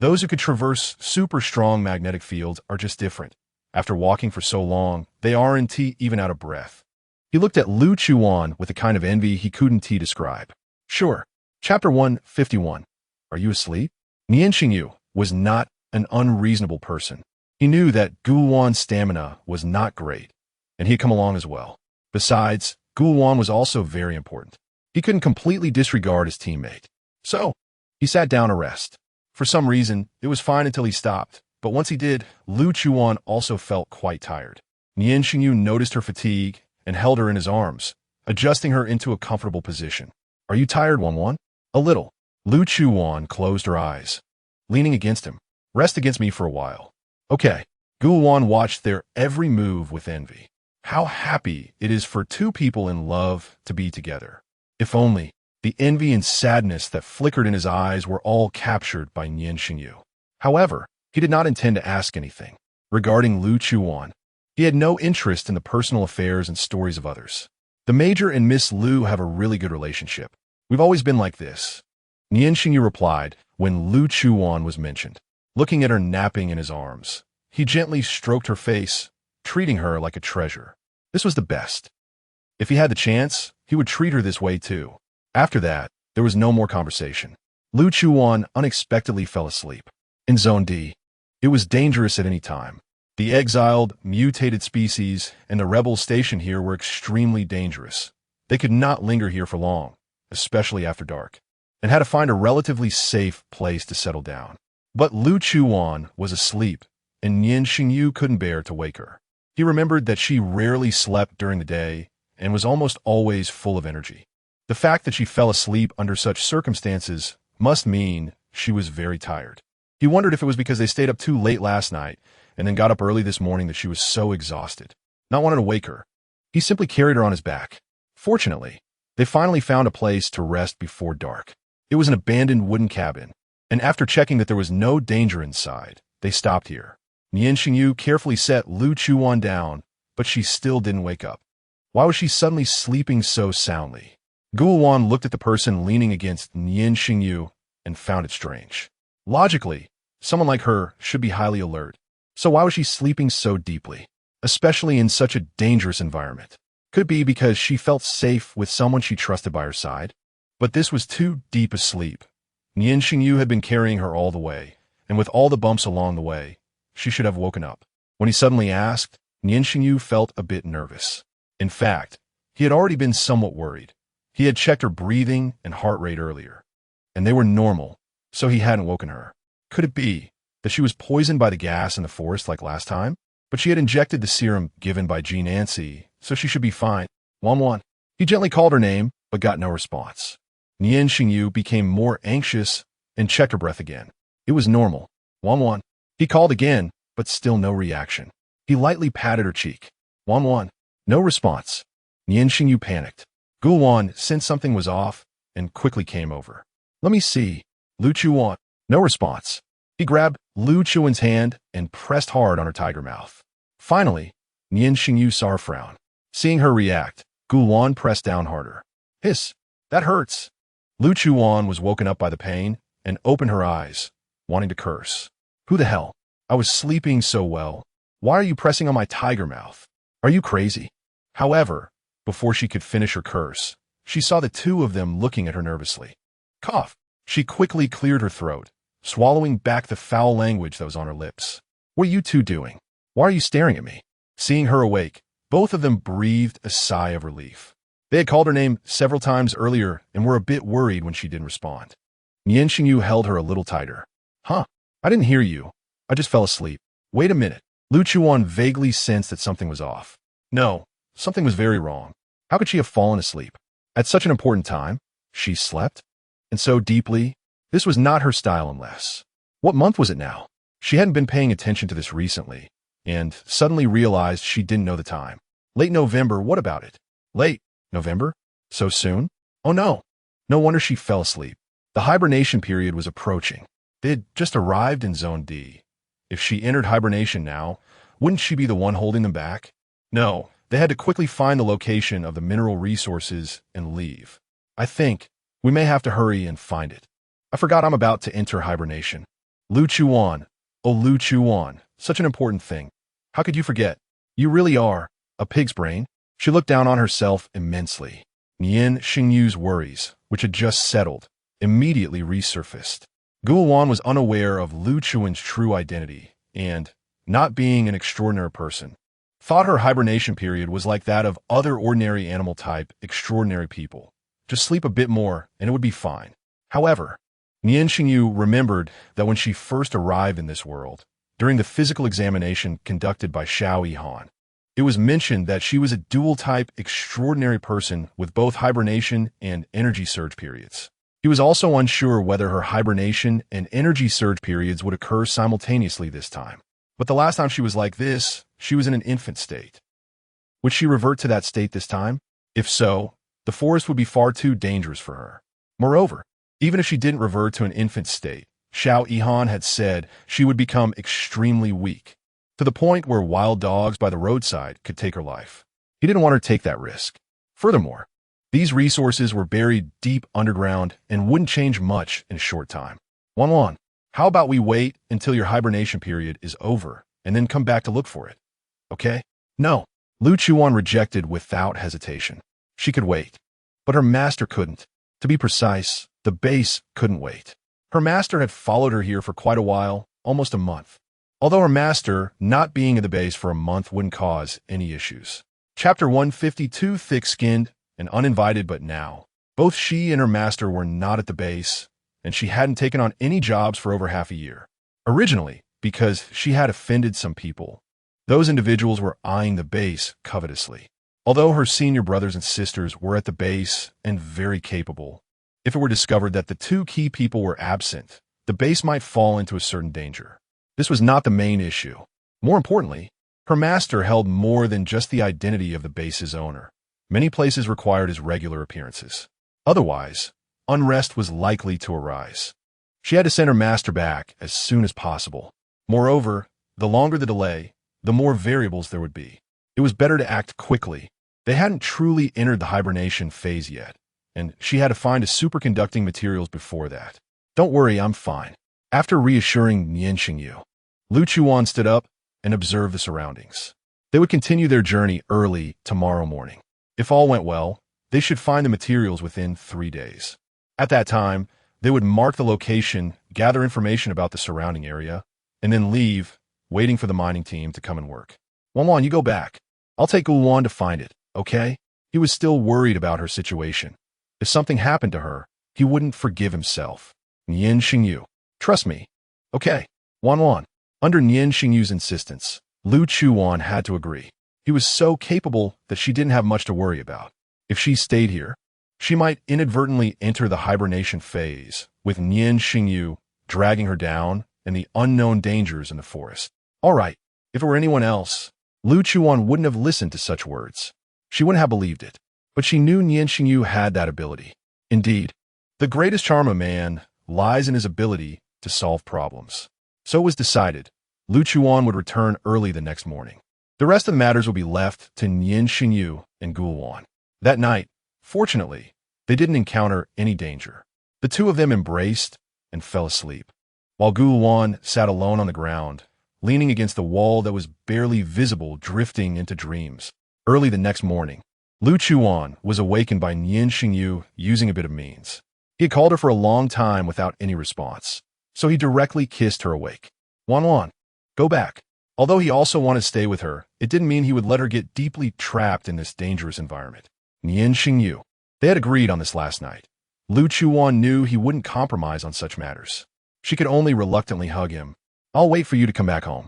Those who could traverse super strong magnetic fields are just different. After walking for so long, they aren't even out of breath." He looked at Lu Chuwan with a kind of envy he couldn't describe. "Sure." Chapter 151. Are you asleep? Nian Shengyu was not an unreasonable person. He knew that Gulwan's stamina was not great, and he had come along as well. Besides, Gulwan was also very important. He couldn't completely disregard his teammate. So, he sat down to rest. For some reason, it was fine until he stopped, but once he did, Lu Chuwan also felt quite tired. Nian Shengyu noticed her fatigue and held her in his arms, adjusting her into a comfortable position. "Are you tired, Wanwan?" "A little." Lu Chuwan closed her eyes, leaning against him. "Rest against me for a while." "Okay." Gulwan watched their every move with envy. How happy it is for two people in love to be together. If only the envy and sadness that flickered in his eyes were all captured by Nian Shengyu. However, he did not intend to ask anything. Regarding Lu Chuwan, he had no interest in the personal affairs and stories of others. "The Major and Miss Lu have a really good relationship. We've always been like this." Nian Shengyu replied when Lu Chuwan was mentioned. Looking at her napping in his arms, he gently stroked her face, treating her like a treasure. This was the best. If he had the chance, he would treat her this way too. After that, there was no more conversation. Lu Chuwan unexpectedly fell asleep. In Zone D, it was dangerous at any time. The exiled, mutated species and the rebels stationed here were extremely dangerous. They could not linger here for long, especially after dark, and had to find a relatively safe place to settle down. But Lu Chuwan was asleep, and Nian Shengyu couldn't bear to wake her. He remembered that she rarely slept during the day and was almost always full of energy. The fact that she fell asleep under such circumstances must mean she was very tired. He wondered if it was because they stayed up too late last night and then got up early this morning that she was so exhausted. Not wanting to wake her, he simply carried her on his back. Fortunately, they finally found a place to rest before dark. It was an abandoned wooden cabin, and after checking that there was no danger inside, they stopped here. Nian Shengyu carefully set Lu Chuwan down, but she still didn't wake up. Why was she suddenly sleeping so soundly? Gulwan looked at the person leaning against Nian Shengyu and found it strange. Logically, someone like her should be highly alert. So why was she sleeping so deeply, especially in such a dangerous environment? Could it be because she felt safe with someone she trusted by her side? But this was too deep a sleep. Nian Shengyu had been carrying her all the way, and with all the bumps along the way, she should have woken up. When he suddenly asked, Nian Shengyu felt a bit nervous. In fact, he had already been somewhat worried. He had checked her breathing and heart rate earlier, and they were normal, so he hadn't woken her. Could it be that she was poisoned by the gas in the forest like last time? But she had injected the serum given by Jean Nancy, so she should be fine. Wanwan. He gently called her name, but got no response. Nian Shengyu became more anxious and checked her breath again. It was normal. Wanwan. He called again, but still no reaction. He lightly patted her cheek. Wanwan. No response. Nian Shengyu panicked. Gulwan sensed something was off and quickly came over. Let me see. Lu Chuwan. No response. He grabbed Lu Chuwan's hand and pressed hard on her tiger mouth. Finally, Nian Shengyu saw her frown. Seeing her react, Gulwan pressed down harder. Hiss. That hurts. Lu Chuwan was woken up by the pain and opened her eyes, wanting to curse. Who the hell? I was sleeping so well. Why are you pressing on my tiger mouth? Are you crazy? However, before she could finish her curse, she saw the two of them looking at her nervously. Cough. She quickly cleared her throat, swallowing back the foul language that was on her lips. What are you two doing? Why are you staring at me? Seeing her awake, both of them breathed a sigh of relief. They had called her name several times earlier and were a bit worried when she didn't respond. Nian Shengyu held her a little tighter. Huh? I didn't hear you. I just fell asleep. Wait a minute. Lu Chuwan vaguely sensed that something was off. No, something was very wrong. How could she have fallen asleep? At such an important time? She slept? And so deeply? This was not her style unless. What month was it now? She hadn't been paying attention to this recently, and suddenly realized she didn't know the time. Late November, what about it? Late November? So soon? Oh no. No wonder she fell asleep. The hibernation period was approaching. They had just arrived in Zone D. If she entered hibernation now, wouldn't she be the one holding them back? No, they had to quickly find the location of the mineral resources and leave. I think we may have to hurry and find it. I forgot I'm about to enter hibernation. Lu Chuwan. Oh, Lu Chuwan. Such an important thing. How could you forget? You really are a pig's brain. She looked down on herself immensely. Nian Shengyu's worries, which had just settled, immediately resurfaced. Gulwan was unaware of Lu Chuan's true identity and, not being an extraordinary person, thought her hibernation period was like that of other ordinary animal-type extraordinary people. Just sleep a bit more and it would be fine. However, Nian Shengyu remembered that when she first arrived in this world, during the physical examination conducted by Xiao Yihan, it was mentioned that she was a dual-type extraordinary person with both hibernation and energy surge periods. He was also unsure whether her hibernation and energy surge periods would occur simultaneously this time. But the last time she was like this, she was in an infant state. Would she revert to that state this time? If so, the forest would be far too dangerous for her. Moreover, even if she didn't revert to an infant state, Xiao Yihan had said she would become extremely weak, to the point where wild dogs by the roadside could take her life. He didn't want her to take that risk. Furthermore, these resources were buried deep underground and wouldn't change much in a short time. Wanwan, how about we wait until your hibernation period is over and then come back to look for it? Okay? No. Lu Chuwan rejected without hesitation. She could wait. But her master couldn't. To be precise, the base couldn't wait. Her master had followed her here for quite a while, almost a month. Although her master not being in the base for a month wouldn't cause any issues. Chapter 152, thick-skinned and uninvited, but now, both she and her master were not at the base, and she hadn't taken on any jobs for over half a year. Originally, because she had offended some people. Those individuals were eyeing the base covetously. Although her senior brothers and sisters were at the base and very capable, if it were discovered that the two key people were absent, the base might fall into a certain danger. This was not the main issue. More importantly, her master held more than just the identity of the base's owner. Many places required his regular appearances. Otherwise, unrest was likely to arise. She had to send her master back as soon as possible. Moreover, the longer the delay, the more variables there would be. It was better to act quickly. They hadn't truly entered the hibernation phase yet, and she had to find a superconducting materials before that. Don't worry, I'm fine. After reassuring Nian Shengyu, Lu Chuwan stood up and observed the surroundings. They would continue their journey early tomorrow morning. If all went well, they should find the materials within 3 days. At that time, they would mark the location, gather information about the surrounding area, and then leave, waiting for the mining team to come and work. Wanwan, you go back. I'll take Gulwan to find it, okay? He was still worried about her situation. If something happened to her, he wouldn't forgive himself. Nian Shengyu, trust me. Okay. Wanwan. Under Nian Shengyu's insistence, Lu Chuwan had to agree. He was so capable that she didn't have much to worry about. If she stayed here, she might inadvertently enter the hibernation phase, with Nian Shengyu dragging her down and the unknown dangers in the forest. All right, if it were anyone else, Lu Chuwan wouldn't have listened to such words. She wouldn't have believed it. But she knew Nian Shengyu had that ability. Indeed, the greatest charm of man lies in his ability to solve problems. So it was decided. Lu Chuwan would return early the next morning. The rest of the matters would be left to Nian Shengyu and Gulwan. That night, fortunately, they didn't encounter any danger. The two of them embraced and fell asleep, while Gulwan sat alone on the ground, leaning against the wall that was barely visible, drifting into dreams. Early the next morning, Lu Chuwan was awakened by Nian Shengyu using a bit of means. He had called her for a long time without any response, so he directly kissed her awake. Wanwan, go back. Although he also wanted to stay with her, it didn't mean he would let her get deeply trapped in this dangerous environment. Nian Shengyu. They had agreed on this last night. Lu Chuwan knew he wouldn't compromise on such matters. She could only reluctantly hug him. I'll wait for you to come back home.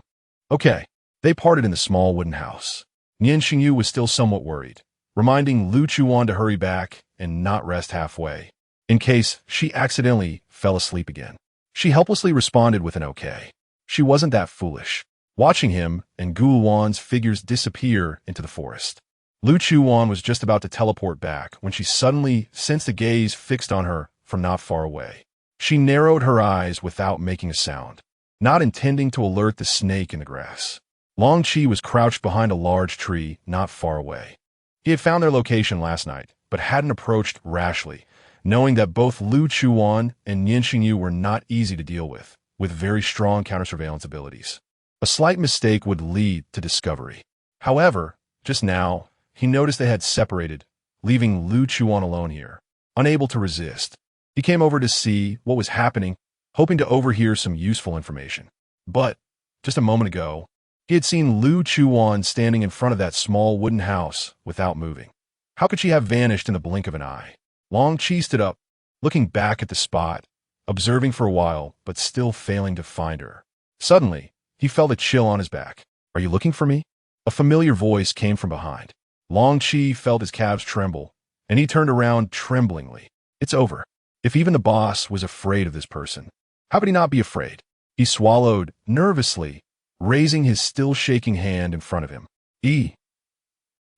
Okay. They parted in the small wooden house. Nian Shengyu was still somewhat worried, reminding Lu Chuwan to hurry back and not rest halfway, in case she accidentally fell asleep again. She helplessly responded with an okay. She wasn't that foolish. watching him and Gu Luan's figures disappear into the forest. Lu Chuwan was just about to teleport back when she suddenly sensed a gaze fixed on her from not far away. She narrowed her eyes without making a sound, not intending to alert the snake in the grass. Long Qi was crouched behind a large tree not far away. He had found their location last night, but hadn't approached rashly, knowing that both Lu Chuwan and Nian Shengyu were not easy to deal with very strong counter-surveillance abilities. A slight mistake would lead to discovery. However, just now, he noticed they had separated, leaving Lu Chuwan alone here, unable to resist. He came over to see what was happening, hoping to overhear some useful information. But, just a moment ago, he had seen Lu Chuwan standing in front of that small wooden house without moving. How could she have vanished in the blink of an eye? Long Qi stood up, looking back at the spot, observing for a while, but still failing to find her. Suddenly, he felt a chill on his back. "Are you looking for me?" A familiar voice came from behind. Long Qi felt his calves tremble, and he turned around tremblingly. It's over. If even the boss was afraid of this person, how could he not be afraid? He swallowed nervously, raising his still shaking hand in front of him.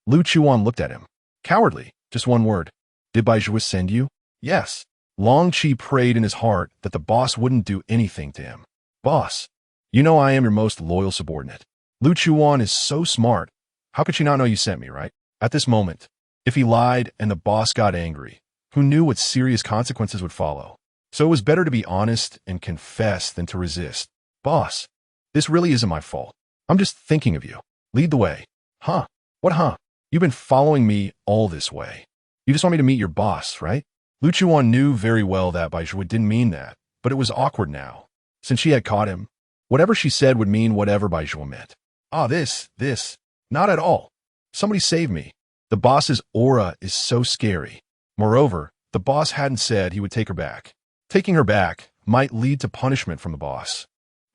Lu Chuan looked at him. Cowardly, just one word. Did Bai Zhuo send you? Yes. Long Qi prayed in his heart that the boss wouldn't do anything to him. Boss, you know I am your most loyal subordinate. Lu Chuan is so smart. How could she not know you sent me, right? At this moment, if he lied and the boss got angry, who knew what serious consequences would follow? So it was better to be honest and confess than to resist. Boss, this really isn't my fault. I'm just thinking of you. Lead the way. Huh? What huh? You've been following me all this way. You just want me to meet your boss, right? Lu Chuan knew very well that Bai Zhuo didn't mean that, but it was awkward now. Since she had caught him, whatever she said would mean whatever Bai Zhuo meant. This. Not at all. Somebody save me. The boss's aura is so scary. Moreover, the boss hadn't said he would take her back. Taking her back might lead to punishment from the boss.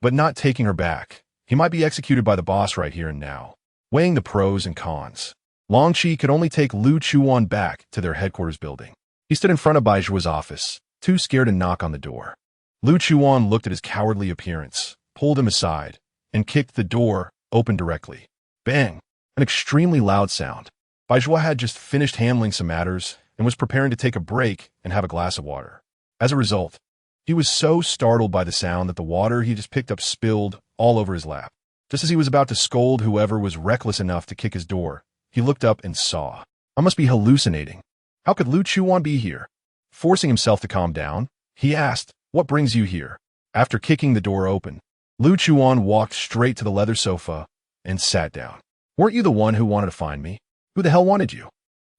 But not taking her back, he might be executed by the boss right here and now. Weighing the pros and cons, Long Qi could only take Lu Chuan back to their headquarters building. He stood in front of Bai Zhuo's office, too scared to knock on the door. Lu Chuan looked at his cowardly appearance, pulled him aside, and kicked the door open directly. Bang! An extremely loud sound. Bai Zhuo had just finished handling some matters and was preparing to take a break and have a glass of water. As a result, he was so startled by the sound that the water he just picked up spilled all over his lap. Just as he was about to scold whoever was reckless enough to kick his door, he looked up and saw. I must be hallucinating. How could Lu Chuan be here? Forcing himself to calm down, he asked, "What brings you here?" After kicking the door open, Lu Chuan walked straight to the leather sofa and sat down. Weren't you the one who wanted to find me? Who the hell wanted you?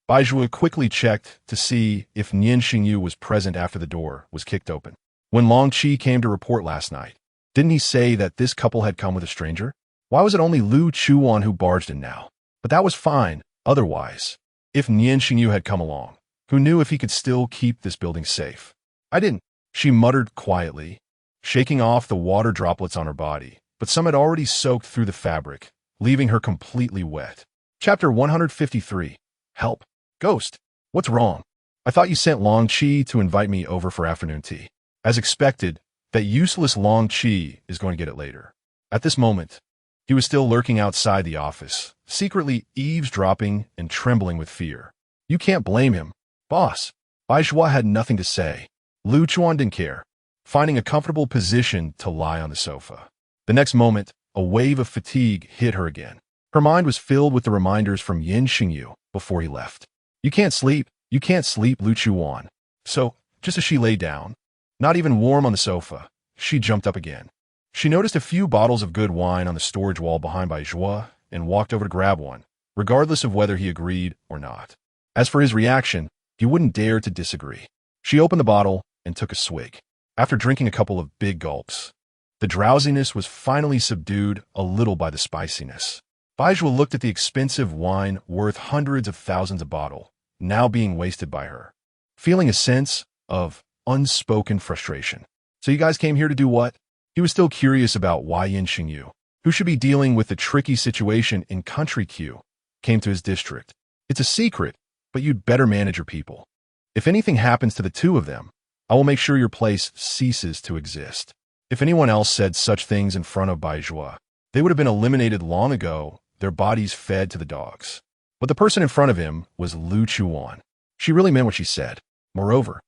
Bai Zhuo quickly checked to see if Nian Shengyu was present after the door was kicked open. When Long Qi came to report last night, didn't he say that this couple had come with a stranger? Why was it only Lu Chuan who barged in now? But that was fine, otherwise. If Nian Shengyu had come along, who knew if he could still keep this building safe? I didn't, she muttered quietly, shaking off the water droplets on her body, but some had already soaked through the fabric, leaving her completely wet. Chapter 153. Help. Ghost. What's wrong? I thought you sent Long Qi to invite me over for afternoon tea. As expected, that useless Long Qi is going to get it later. At this moment, he was still lurking outside the office, secretly eavesdropping and trembling with fear. You can't blame him. Boss. Bai Zhuo had nothing to say. Lu Chuan didn't care, finding a comfortable position to lie on the sofa. The next moment, a wave of fatigue hit her again. Her mind was filled with the reminders from Nian Shengyu before he left. You can't sleep, Lu Chuan. So, just as she lay down, not even warm on the sofa, she jumped up again. She noticed a few bottles of good wine on the storage wall behind Bai Zhuo and walked over to grab one, regardless of whether he agreed or not. As for his reaction, he wouldn't dare to disagree. She opened the bottle and took a swig. After drinking a couple of big gulps, the drowsiness was finally subdued a little by the spiciness. Bai Zhuo looked at the expensive wine worth hundreds of thousands a bottle, now being wasted by her, feeling a sense of unspoken frustration. So you guys came here to do what? He was still curious about why Nian Shengyu, who should be dealing with the tricky situation in Country Q, came to his district. It's a secret, but you'd better manage your people. If anything happens to the two of them, I will make sure your place ceases to exist. If anyone else said such things in front of Bai Zhuo, They would have been eliminated long ago, their bodies fed to the dogs. But the person in front of him was Lu Chuwan. She really meant what she said. Moreover,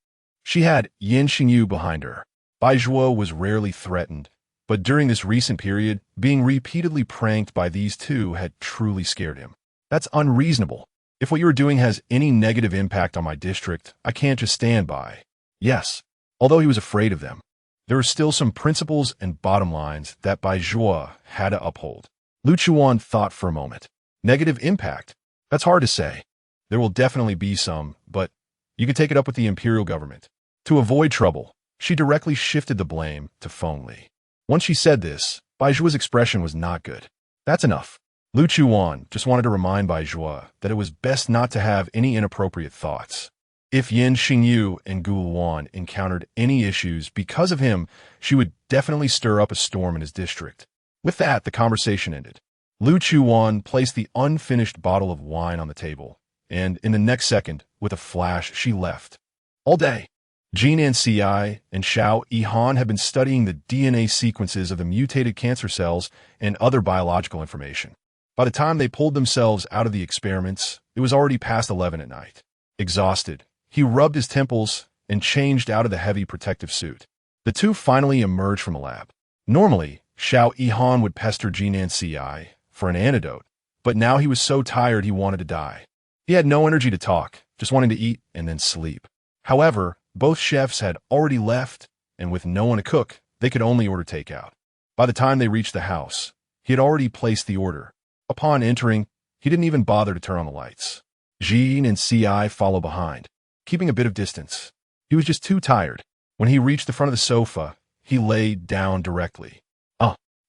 she had Nian Shengyu behind her. Bai Zhuo was rarely threatened, but during this recent period, being repeatedly pranked by these two had truly scared him. That's unreasonable. If what you're doing has any negative impact on my district, I can't just stand by. Yes, although he was afraid of them, there were still some principles and bottom lines that Bai Zhuo had to uphold. Lu Chuan thought for a moment. Negative impact? That's hard to say. There will definitely be some, but you can take it up with the imperial government. To avoid trouble, she directly shifted the blame to Feng Li. Once she said this, Bai Zhuo's expression was not good. That's enough. Lu Chuan just wanted to remind Bai Zhuo that it was best not to have any inappropriate thoughts. If Nian Shengyu and Gu Luan encountered any issues because of him, she would definitely stir up a storm in his district. With that, the conversation ended. Lu Chuan placed the unfinished bottle of wine on the table, and in the next second, with a flash, she left. All day, Jin and Ci and Xiao Yihan had been studying the DNA sequences of the mutated cancer cells and other biological information. By the time they pulled themselves out of the experiments, it was already past 11 at night. Exhausted, he rubbed his temples and changed out of the heavy protective suit. The two finally emerged from the lab. Normally, Xiao Yihan would pester Jin and Ci for an antidote, but now he was so tired he wanted to die. He had no energy to talk, just wanting to eat and then sleep. However, both chefs had already left, and with no one to cook, they could only order takeout. By the time they reached the house, he had already placed the order. Upon entering, he didn't even bother to turn on the lights. Jin and Ci followed behind, keeping a bit of distance. He was just too tired. When he reached the front of the sofa, he lay down directly.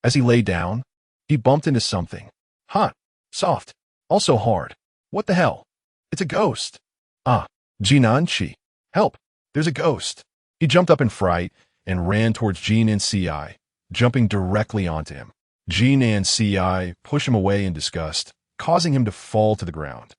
As he lay down, he bumped into something. Hot, soft, also hard. What the hell? It's a ghost. Jinanchi. Help, there's a ghost. He jumped up in fright and ran towards Jin and Ci, jumping directly onto him. Jin and Ci pushed him away in disgust, causing him to fall to the ground.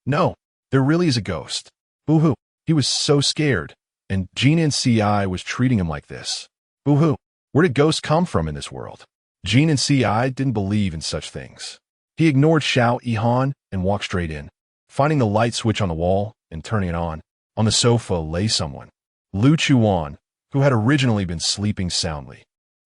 No, there really is a ghost. Boo-hoo. He was so scared, and Jin and Ci was treating him like this. Boo-hoo. Where did ghosts come from in this world? Jin and Ci didn't believe in such things. He ignored Xiao Yihan and walked straight in, finding the light switch on the wall and turning it on. On the sofa lay someone. Lu Chuwan, who had originally been sleeping soundly,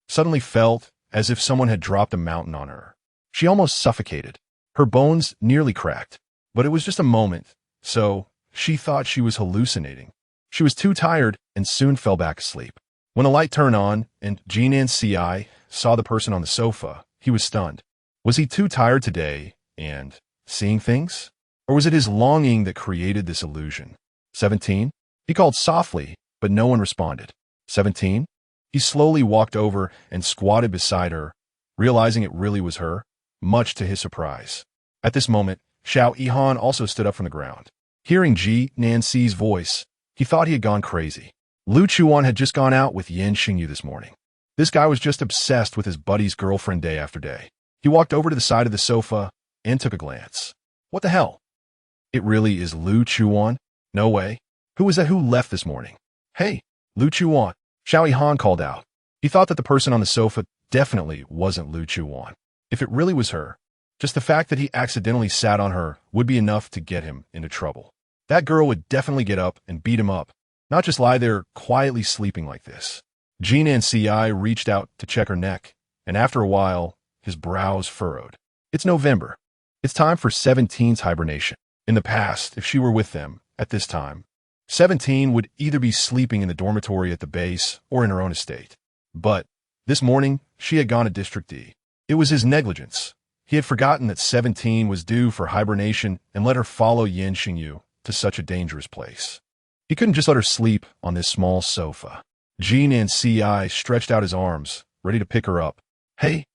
suddenly felt as if someone had dropped a mountain on her. She almost suffocated. Her bones nearly cracked, but it was just a moment, so she thought she was hallucinating. She was too tired and soon fell back asleep. When the light turned on and Jin and Ci saw the person on the sofa, he was stunned. Was he too tired today and seeing things? Or was it his longing that created this illusion? 17? He called softly, but no one responded. 17? He slowly walked over and squatted beside her, realizing it really was her, much to his surprise. At this moment, Xiao Yihan also stood up from the ground. Hearing Ji Nancy's voice, he thought he had gone crazy. Lu Chuan had just gone out with Nian Shengyu this morning. This guy was just obsessed with his buddy's girlfriend day after day. He walked over to the side of the sofa and took a glance. What the hell? It really is Lu Chuan? No way. Who was that who left this morning? Hey, Lu Chuan. Xiao Yihan called out. He thought that the person on the sofa definitely wasn't Lu Chuan. If it really was her, just the fact that he accidentally sat on her would be enough to get him into trouble. That girl would definitely get up and beat him up, not just lie there quietly sleeping like this. Jin and Ci reached out to check her neck, and after a while, his brows furrowed. It's November. It's time for 17's hibernation. In the past, if she were with them at this time, 17 would either be sleeping in the dormitory at the base or in her own estate. But this morning, she had gone to District D. It was his negligence. He had forgotten that 17 was due for hibernation and let her follow Nian Shengyu to such a dangerous place. He couldn't just let her sleep on this small sofa. Jin and Ci stretched out his arms, ready to pick her up. Hey,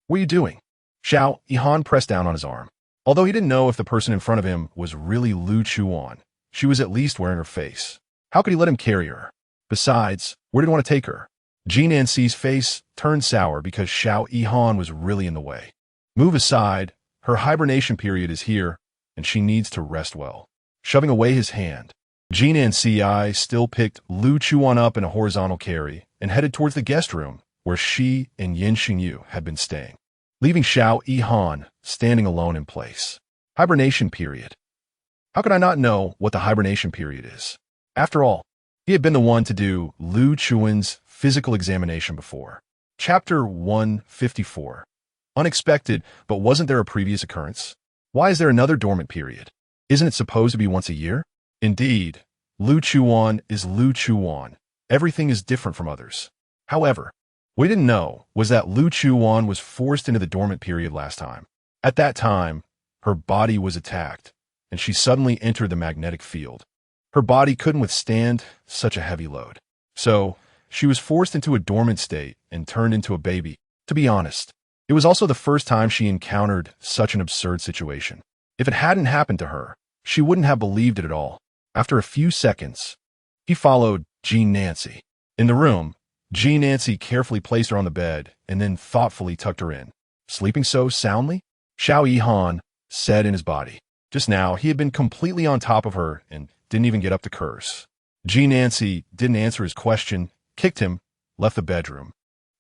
what are you doing? Xiao Yihan pressed down on his arm. Although he didn't know if the person in front of him was really Lu Chuan, she was at least wearing her face. How could he let him carry her? Besides, where did he want to take her? Jin and Ci's face turned sour because Xiao Yihan was really in the way. Move aside, her hibernation period is here, and she needs to rest well. Shoving away his hand, Jin and Ci still picked Lu Chuan up in a horizontal carry and headed towards the guest room where she and Nian Shengyu had been staying. leaving Xiao Yihan standing alone in place. Hibernation period. How could I not know what the hibernation period is? After all, he had been the one to do Lu Chuwan's physical examination before. Chapter 154. Unexpected, but wasn't there a previous occurrence? Why is there another dormant period? Isn't it supposed to be once a year? Indeed, Lu Chuwan is Lu Chuwan. Everything is different from others. However, what we didn't know was that Lu Chuwan was forced into the dormant period last time. At that time, her body was attacked, and she suddenly entered the magnetic field. Her body couldn't withstand such a heavy load. So, she was forced into a dormant state and turned into a baby. To be honest, it was also the first time she encountered such an absurd situation. If it hadn't happened to her, she wouldn't have believed it at all. After a few seconds, he followed Jean Nancy. In the room, Jean Nancy carefully placed her on the bed and then thoughtfully tucked her in. Sleeping so soundly? Xiao Yihan said in his body. Just now, he had been completely on top of her and didn't even get up to curse. Jean Nancy didn't answer his question, kicked him, left the bedroom,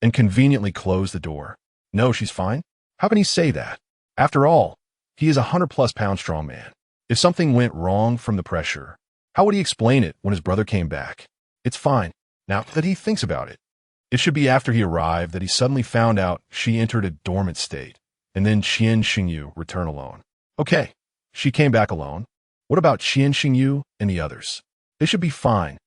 and conveniently closed the door. No, she's fine? How can he say that? After all, he is a 100-plus-pound strong man. If something went wrong from the pressure, how would he explain it when his brother came back? It's fine, now that he thinks about it. It should be after he arrived that he suddenly found out she entered a dormant state, and then Nian Shengyu returned alone. Okay, she came back alone. What about Nian Shengyu and the others? They should be fine.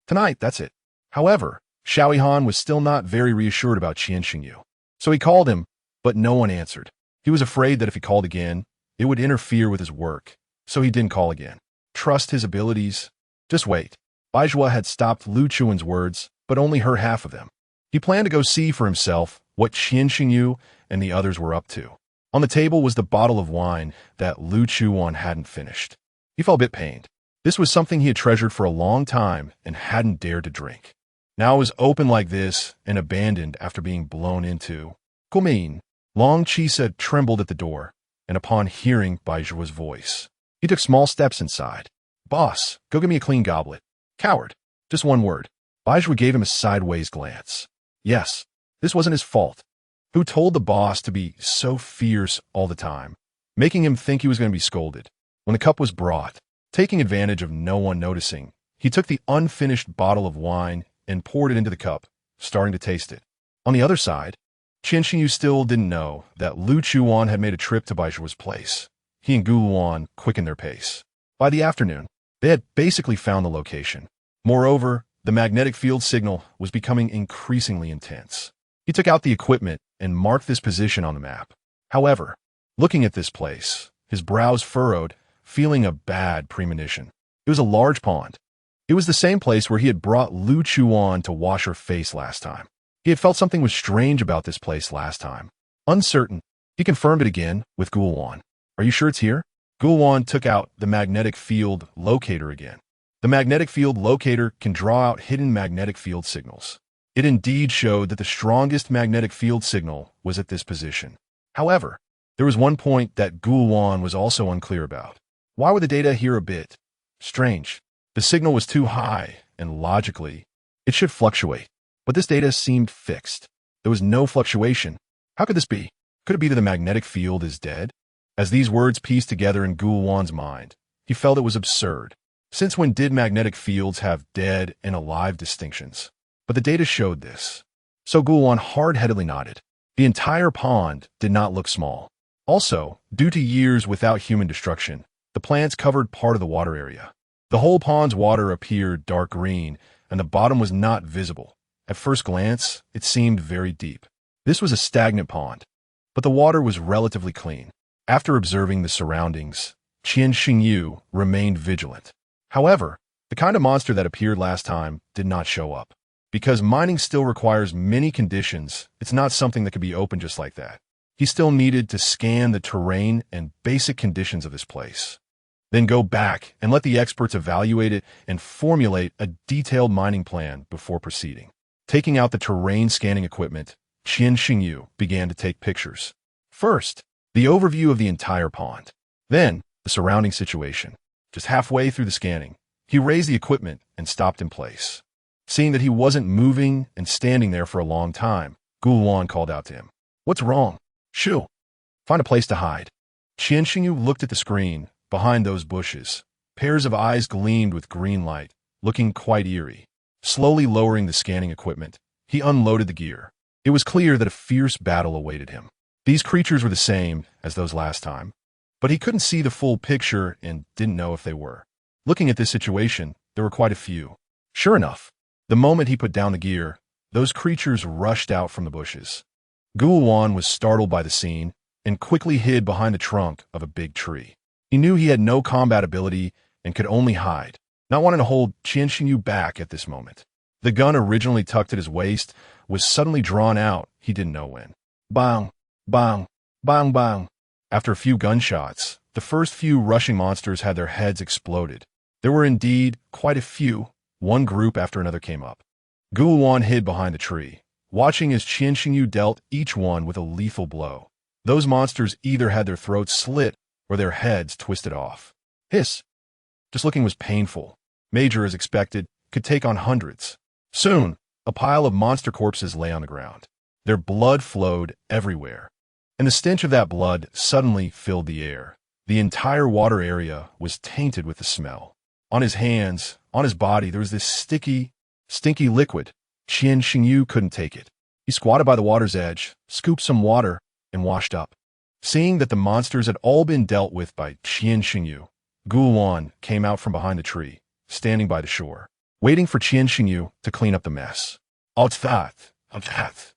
Tonight, that's it. However, Xiao Yihan was still not very reassured about Nian Shengyu. So he called him, but no one answered. He was afraid that if he called again, it would interfere with his work, so he didn't call again. Trust his abilities. Just wait. Baizhua had stopped Lu Chuwan's words, but only heard half of them. He planned to go see for himself what Nian Shengyu and the others were up to. On the table was the bottle of wine that Lu Chuwan hadn't finished. He felt a bit pained. This was something he had treasured for a long time and hadn't dared to drink. Now it was open like this and abandoned after being blown into. Kumin. Long Chisa trembled at the door, and upon hearing Baijua's voice, he took small steps inside. Boss, go get me a clean goblet. Coward. Just one word. Baizhua gave him a sideways glance. Yes, this wasn't his fault. Who told the boss to be so fierce all the time, making him think he was going to be scolded? When the cup was brought, taking advantage of no one noticing, he took the unfinished bottle of wine and poured it into the cup, starting to taste it. On the other side, Nian Shengyu still didn't know that Lu Chuwan had made a trip to Baijua's place. He and Gu Luan quickened their pace. By the afternoon, they had basically found the location. Moreover, the magnetic field signal was becoming increasingly intense. He took out the equipment and marked this position on the map. However, looking at this place, his brows furrowed, feeling a bad premonition. It was a large pond. It was the same place where he had brought Lu Chuwan to wash her face last time. He had felt something was strange about this place last time. Uncertain, he confirmed it again with Gu Luan. Are you sure it's here? Gu Luan took out the magnetic field locator again. The magnetic field locator can draw out hidden magnetic field signals. It indeed showed that the strongest magnetic field signal was at this position. However, there was one point that Gu Luan was also unclear about. Why were the data here a bit strange? The signal was too high, and logically, it should fluctuate. But this data seemed fixed. There was no fluctuation. How could this be? Could it be that the magnetic field is dead? As these words pieced together in Gu Luan's mind, he felt it was absurd. Since when did magnetic fields have dead and alive distinctions? But the data showed this. So Gu Luan hard-headedly nodded. The entire pond did not look small. Also, due to years without human destruction, the plants covered part of the water area. The whole pond's water appeared dark green, and the bottom was not visible. At first glance, it seemed very deep. This was a stagnant pond, but the water was relatively clean. After observing the surroundings, Nian Shengyu remained vigilant. However, the kind of monster that appeared last time did not show up. Because mining still requires many conditions, it's not something that could be opened just like that. He still needed to scan the terrain and basic conditions of this place. Then go back and let the experts evaluate it and formulate a detailed mining plan before proceeding. Taking out the terrain scanning equipment, Nian Shengyu began to take pictures. First, the overview of the entire pond. Then, the surrounding situation. Just halfway through the scanning, he raised the equipment and stopped in place. Seeing that he wasn't moving and standing there for a long time, Gu Luan called out to him. What's wrong? Shoo! Find a place to hide. Nian Shengyu looked at the screen, behind those bushes. Pairs of eyes gleamed with green light, looking quite eerie. Slowly lowering the scanning equipment, he unloaded the gear. It was clear that a fierce battle awaited him. These creatures were the same as those last time, but he couldn't see the full picture and didn't know if they were. Looking at this situation, there were quite a few. Sure enough, the moment he put down the gear, those creatures rushed out from the bushes. Lu Chuwan was startled by the scene and quickly hid behind the trunk of a big tree. He knew he had no combat ability and could only hide, not wanting to hold Nian Shengyu back at this moment. The gun originally tucked at his waist was suddenly drawn out, he didn't know when. Bang! Bang! Bang! Bang! After a few gunshots, the first few rushing monsters had their heads exploded. There were indeed quite a few. One group after another came up. Lu Chuwan hid behind the tree, watching as Nian Shengyu dealt each one with a lethal blow. Those monsters either had their throats slit or their heads twisted off. Hiss! Just looking was painful. Major, as expected, could take on hundreds. Soon, a pile of monster corpses lay on the ground. Their blood flowed everywhere, and the stench of that blood suddenly filled the air. The entire water area was tainted with the smell. On his hands, on his body, there was this sticky, stinky liquid. Nian Shengyu couldn't take it. He squatted by the water's edge, scooped some water, and washed up. Seeing that the monsters had all been dealt with by Nian Shengyu, Lu Chuwan came out from behind the tree, standing by the shore, waiting for Nian Shengyu to clean up the mess. it.But.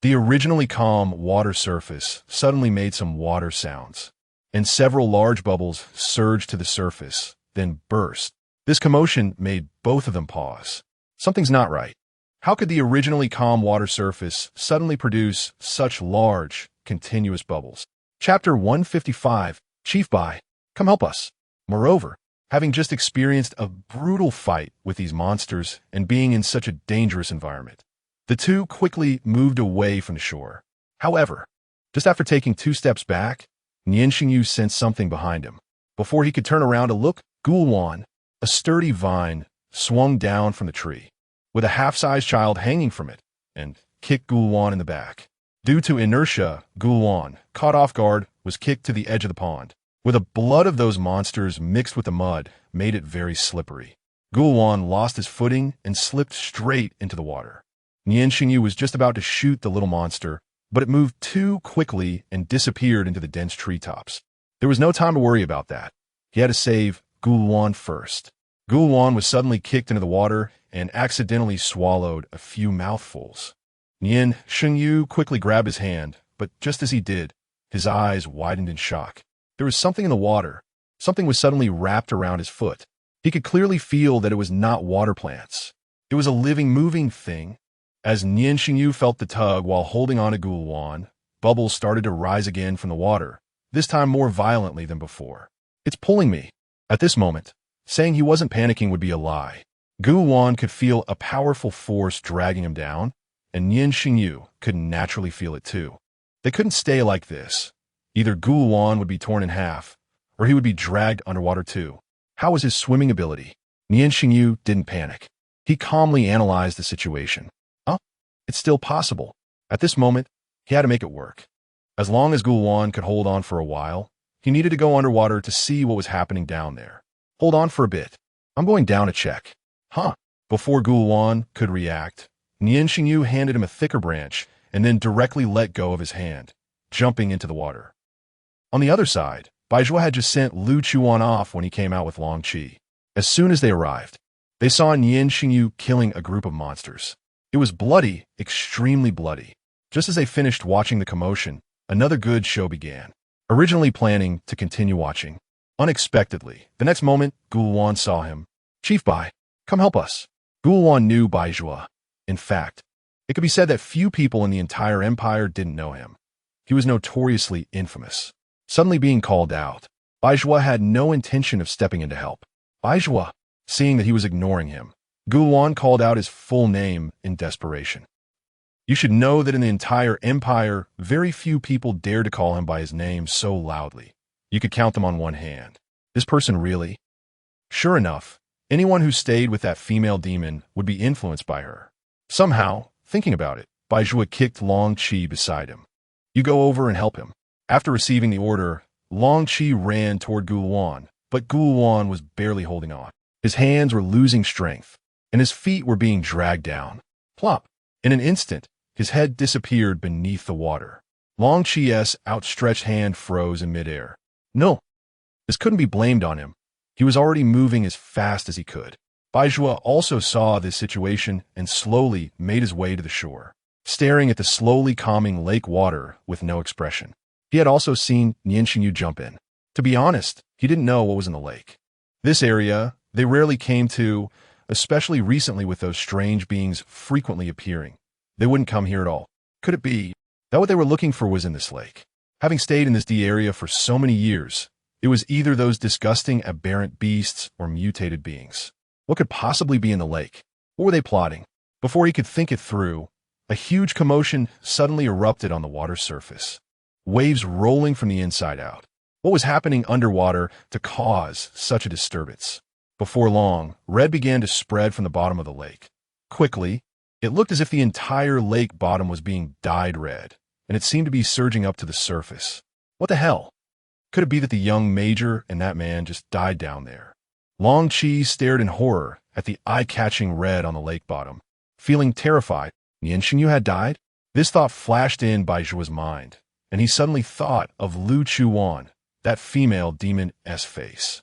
The originally calm water surface suddenly made some water sounds, and several large bubbles surged to the surface, then burst. This commotion made both of them pause. Something's not right. How could the originally calm water surface suddenly produce such large, continuous bubbles? Chapter 155, Chief Bai, come help us. Moreover, having just experienced a brutal fight with these monsters and being in such a dangerous environment, the two quickly moved away from the shore. However, just after taking 2 steps back, Nian Shengyu sensed something behind him. Before he could turn around to look, Lu Chuwan, a sturdy vine, swung down from the tree, with a half-sized child hanging from it, and kicked Lu Chuwan in the back. Due to inertia, Lu Chuwan, caught off guard, was kicked to the edge of the pond, where the blood of those monsters mixed with the mud made it very slippery. Lu Chuwan lost his footing and slipped straight into the water. Nian Shengyu was just about to shoot the little monster, but it moved too quickly and disappeared into the dense treetops. There was no time to worry about that. He had to save Lu Chuwan first. Lu Chuwan was suddenly kicked into the water and accidentally swallowed a few mouthfuls. Nian Shengyu quickly grabbed his hand, but just as he did, his eyes widened in shock. There was something in the water. Something was suddenly wrapped around his foot. He could clearly feel that it was not water plants. It was a living, moving thing. As Nian Shengyu felt the tug while holding on to Lu Chuwan, bubbles started to rise again from the water, this time more violently than before. It's pulling me. At this moment, saying he wasn't panicking would be a lie. Lu Chuwan could feel a powerful force dragging him down, and Nian Shengyu could naturally feel it too. They couldn't stay like this. Either Lu Chuwan would be torn in half, or he would be dragged underwater too. How was his swimming ability? Nian Shengyu didn't panic. He calmly analyzed the situation. It's still possible. At this moment, he had to make it work. As long as Lu Chuwan could hold on for a while, he needed to go underwater to see what was happening down there. Hold on for a bit. I'm going down to check. Before Lu Chuwan could react, Nian Shengyu handed him a thicker branch and then directly let go of his hand, jumping into the water. On the other side, Baizhua had just sent Lu Chuwan off when he came out with Long Qi. As soon as they arrived, they saw Nian Shengyu killing a group of monsters. It was bloody, extremely bloody. Just as they finished watching the commotion, another good show began. Originally planning to continue watching. Unexpectedly, the next moment, Lu Chuwan saw him. Chief Bai, come help us. Lu Chuwan knew Baizhua. In fact, it could be said that few people in the entire empire didn't know him. He was notoriously infamous. Suddenly being called out, Baizhua had no intention of stepping in to help. Baizhua, seeing that he was ignoring him, Lu Chuwan called out his full name in desperation. You should know that in the entire empire, very few people dared to call him by his name so loudly. You could count them on one hand. This person really? Sure enough, anyone who stayed with that female demon would be influenced by her. Somehow, thinking about it, Baizhua kicked Long Qi beside him. You go over and help him." After receiving the order, Long Qi ran toward Guluan, but Guluan was barely holding on. His hands were losing strength, and his feet were being dragged down. Plop! In an instant, his head disappeared beneath the water. Long Qi's outstretched hand froze in midair. No, this couldn't be blamed on him. He was already moving as fast as he could. Baizhua also saw this situation and slowly made his way to the shore, staring at the slowly calming lake water with no expression. He had also seen Nian Shengyu jump in. To be honest, he didn't know what was in the lake. This area they rarely came to, especially recently with those strange beings frequently appearing. They wouldn't come here at all. Could it be that what they were looking for was in this lake? Having stayed in this area for so many years, it was either those disgusting aberrant beasts or mutated beings. What could possibly be in the lake? What were they plotting? Before he could think it through, a huge commotion suddenly erupted on the water's surface. Waves rolling from the inside out. What was happening underwater to cause such a disturbance? Before long, red began to spread from the bottom of the lake. Quickly, it looked as if the entire lake bottom was being dyed red, and it seemed to be surging up to the surface. What the hell? Could it be that the young major and that man just died down there? Long Qi stared in horror at the eye-catching red on the lake bottom. Feeling terrified, Nian Shengyu had died? This thought flashed in Baizhua's mind, and he suddenly thought of Lu Chuwan, that female demon's face.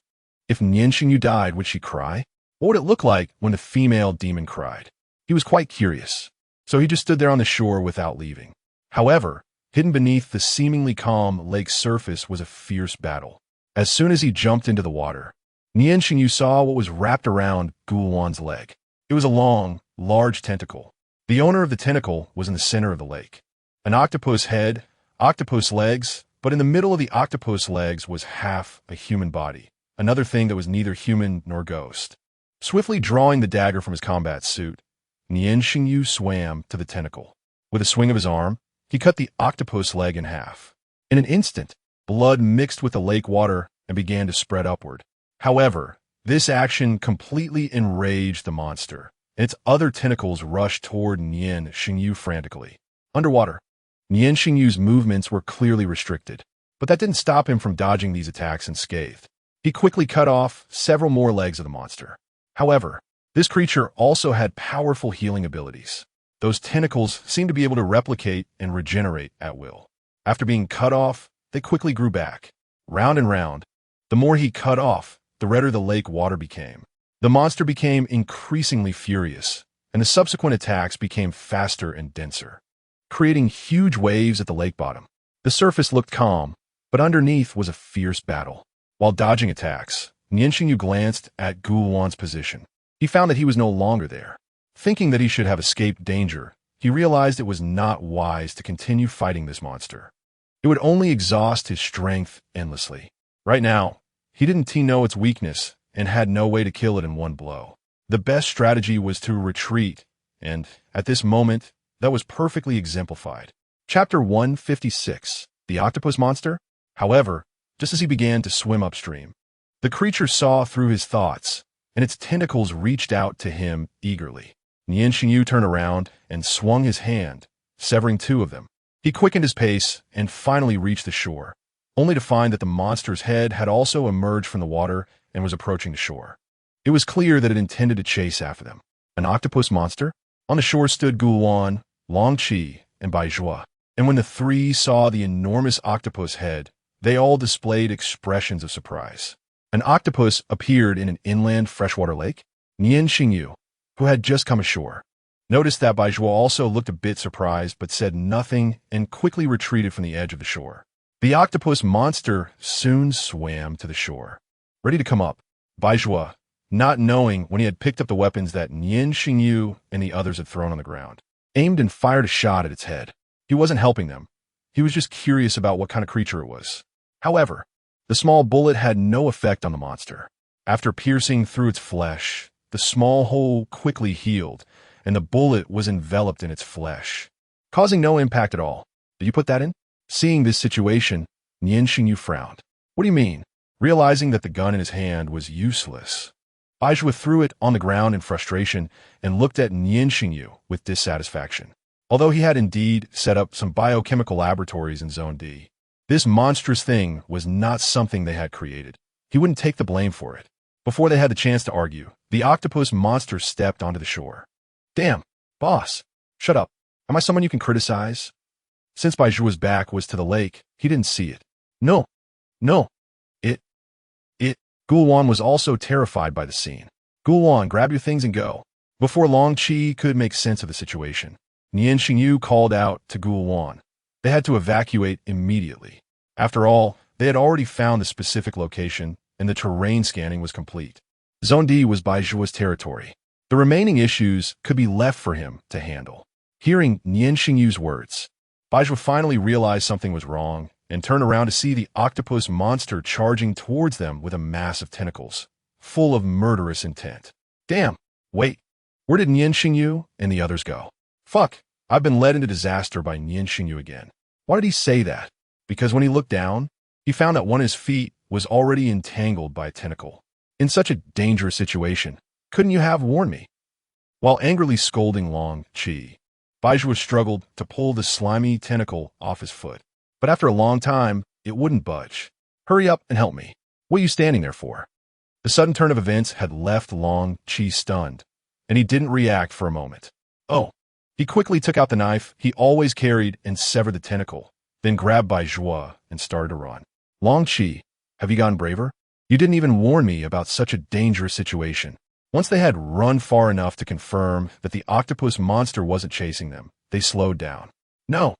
If Nian Shengyu died, would she cry? What would it look like when the female demon cried? He was quite curious, so he just stood there on the shore without leaving. However, hidden beneath the seemingly calm lake's surface was a fierce battle. As soon as he jumped into the water, Nian Shengyu saw what was wrapped around Guluan's leg. It was a long, large tentacle. The owner of the tentacle was in the center of the lake. An octopus head, octopus legs, but in the middle of the octopus legs was half a human body, another thing that was neither human nor ghost. Swiftly drawing the dagger from his combat suit, Nian Shengyu swam to the tentacle. With a swing of his arm, he cut the octopus leg in half. In an instant, blood mixed with the lake water and began to spread upward. However, this action completely enraged the monster, and its other tentacles rushed toward Nian Shengyu frantically. Underwater, Nian Shengyu's movements were clearly restricted, but that didn't stop him from dodging these attacks unscathed. He quickly cut off several more legs of the monster. However, this creature also had powerful healing abilities. Those tentacles seemed to be able to replicate and regenerate at will. After being cut off, they quickly grew back, round and round. The more he cut off, the redder the lake water became. The monster became increasingly furious, and the subsequent attacks became faster and denser, creating huge waves at the lake bottom. The surface looked calm, but underneath was a fierce battle. While dodging attacks, Nian Shengyu glanced at Guluan's position. He found that he was no longer there. Thinking that he should have escaped danger, he realized it was not wise to continue fighting this monster. It would only exhaust his strength endlessly. Right now, he didn't know its weakness and had no way to kill it in one blow. The best strategy was to retreat, and at this moment, that was perfectly exemplified. Chapter 156, The Octopus Monster? However, just as he began to swim upstream, the creature saw through his thoughts, and its tentacles reached out to him eagerly. Nian Shengyu turned around and swung his hand, severing two of them. He quickened his pace and finally reached the shore, only to find that the monster's head had also emerged from the water and was approaching the shore. It was clear that it intended to chase after them. An octopus monster? On the shore stood Guluan, Long Qi, and Baizhua, and when the three saw the enormous octopus head, they all displayed expressions of surprise. An octopus appeared in an inland freshwater lake. Nian Shengyu, who had just come ashore, noticed that Baizhua also looked a bit surprised but said nothing and quickly retreated from the edge of the shore. The octopus monster soon swam to the shore, ready to come up. Baizhua, not knowing when he had picked up the weapons that Nian Shengyu and the others had thrown on the ground, aimed and fired a shot at its head. He wasn't helping them. He was just curious about what kind of creature it was. However, the small bullet had no effect on the monster. After piercing through its flesh, the small hole quickly healed, and the bullet was enveloped in its flesh, causing no impact at all. Did you put that in? Seeing this situation, Nian Shengyu frowned. What do you mean? Realizing that the gun in his hand was useless, Baizhua threw it on the ground in frustration and looked at Nian Shengyu with dissatisfaction. Although he had indeed set up some biochemical laboratories in Zone D, this monstrous thing was not something they had created. He wouldn't take the blame for it. Before they had the chance to argue, the octopus monster stepped onto the shore. Damn, boss. Shut up. Am I someone you can criticize? Since Baiju's back was to the lake, he didn't see it. No. It. Gulwan was also terrified by the scene. Gulwan, grab your things and go. Before long, Chi could make sense of the situation. Nian Shengyu called out to Gulwan. They had to evacuate immediately. After all, they had already found the specific location, and the terrain scanning was complete. Zone D was Baiju's territory. The remaining issues could be left for him to handle. Hearing Nian Shengyu's words, Baizhu finally realized something was wrong and turned around to see the octopus monster charging towards them with a mass of tentacles, full of murderous intent. Damn, wait, where did Nian Shengyu and the others go? Fuck, I've been led into disaster by Nian Shengyu again. Why did he say that? Because when he looked down, he found that one of his feet was already entangled by a tentacle. In such a dangerous situation, couldn't you have warned me? While angrily scolding Long Chi, Baijuo struggled to pull the slimy tentacle off his foot. But after a long time, it wouldn't budge. Hurry up and help me. What are you standing there for? The sudden turn of events had left Long Chi stunned, and he didn't react for a moment. Oh. He quickly took out the knife he always carried and severed the tentacle, then grabbed Baijuo and started to run. Long Chi, have you gotten braver? You didn't even warn me about such a dangerous situation. Once they had run far enough to confirm that the octopus monster wasn't chasing them, they slowed down. No.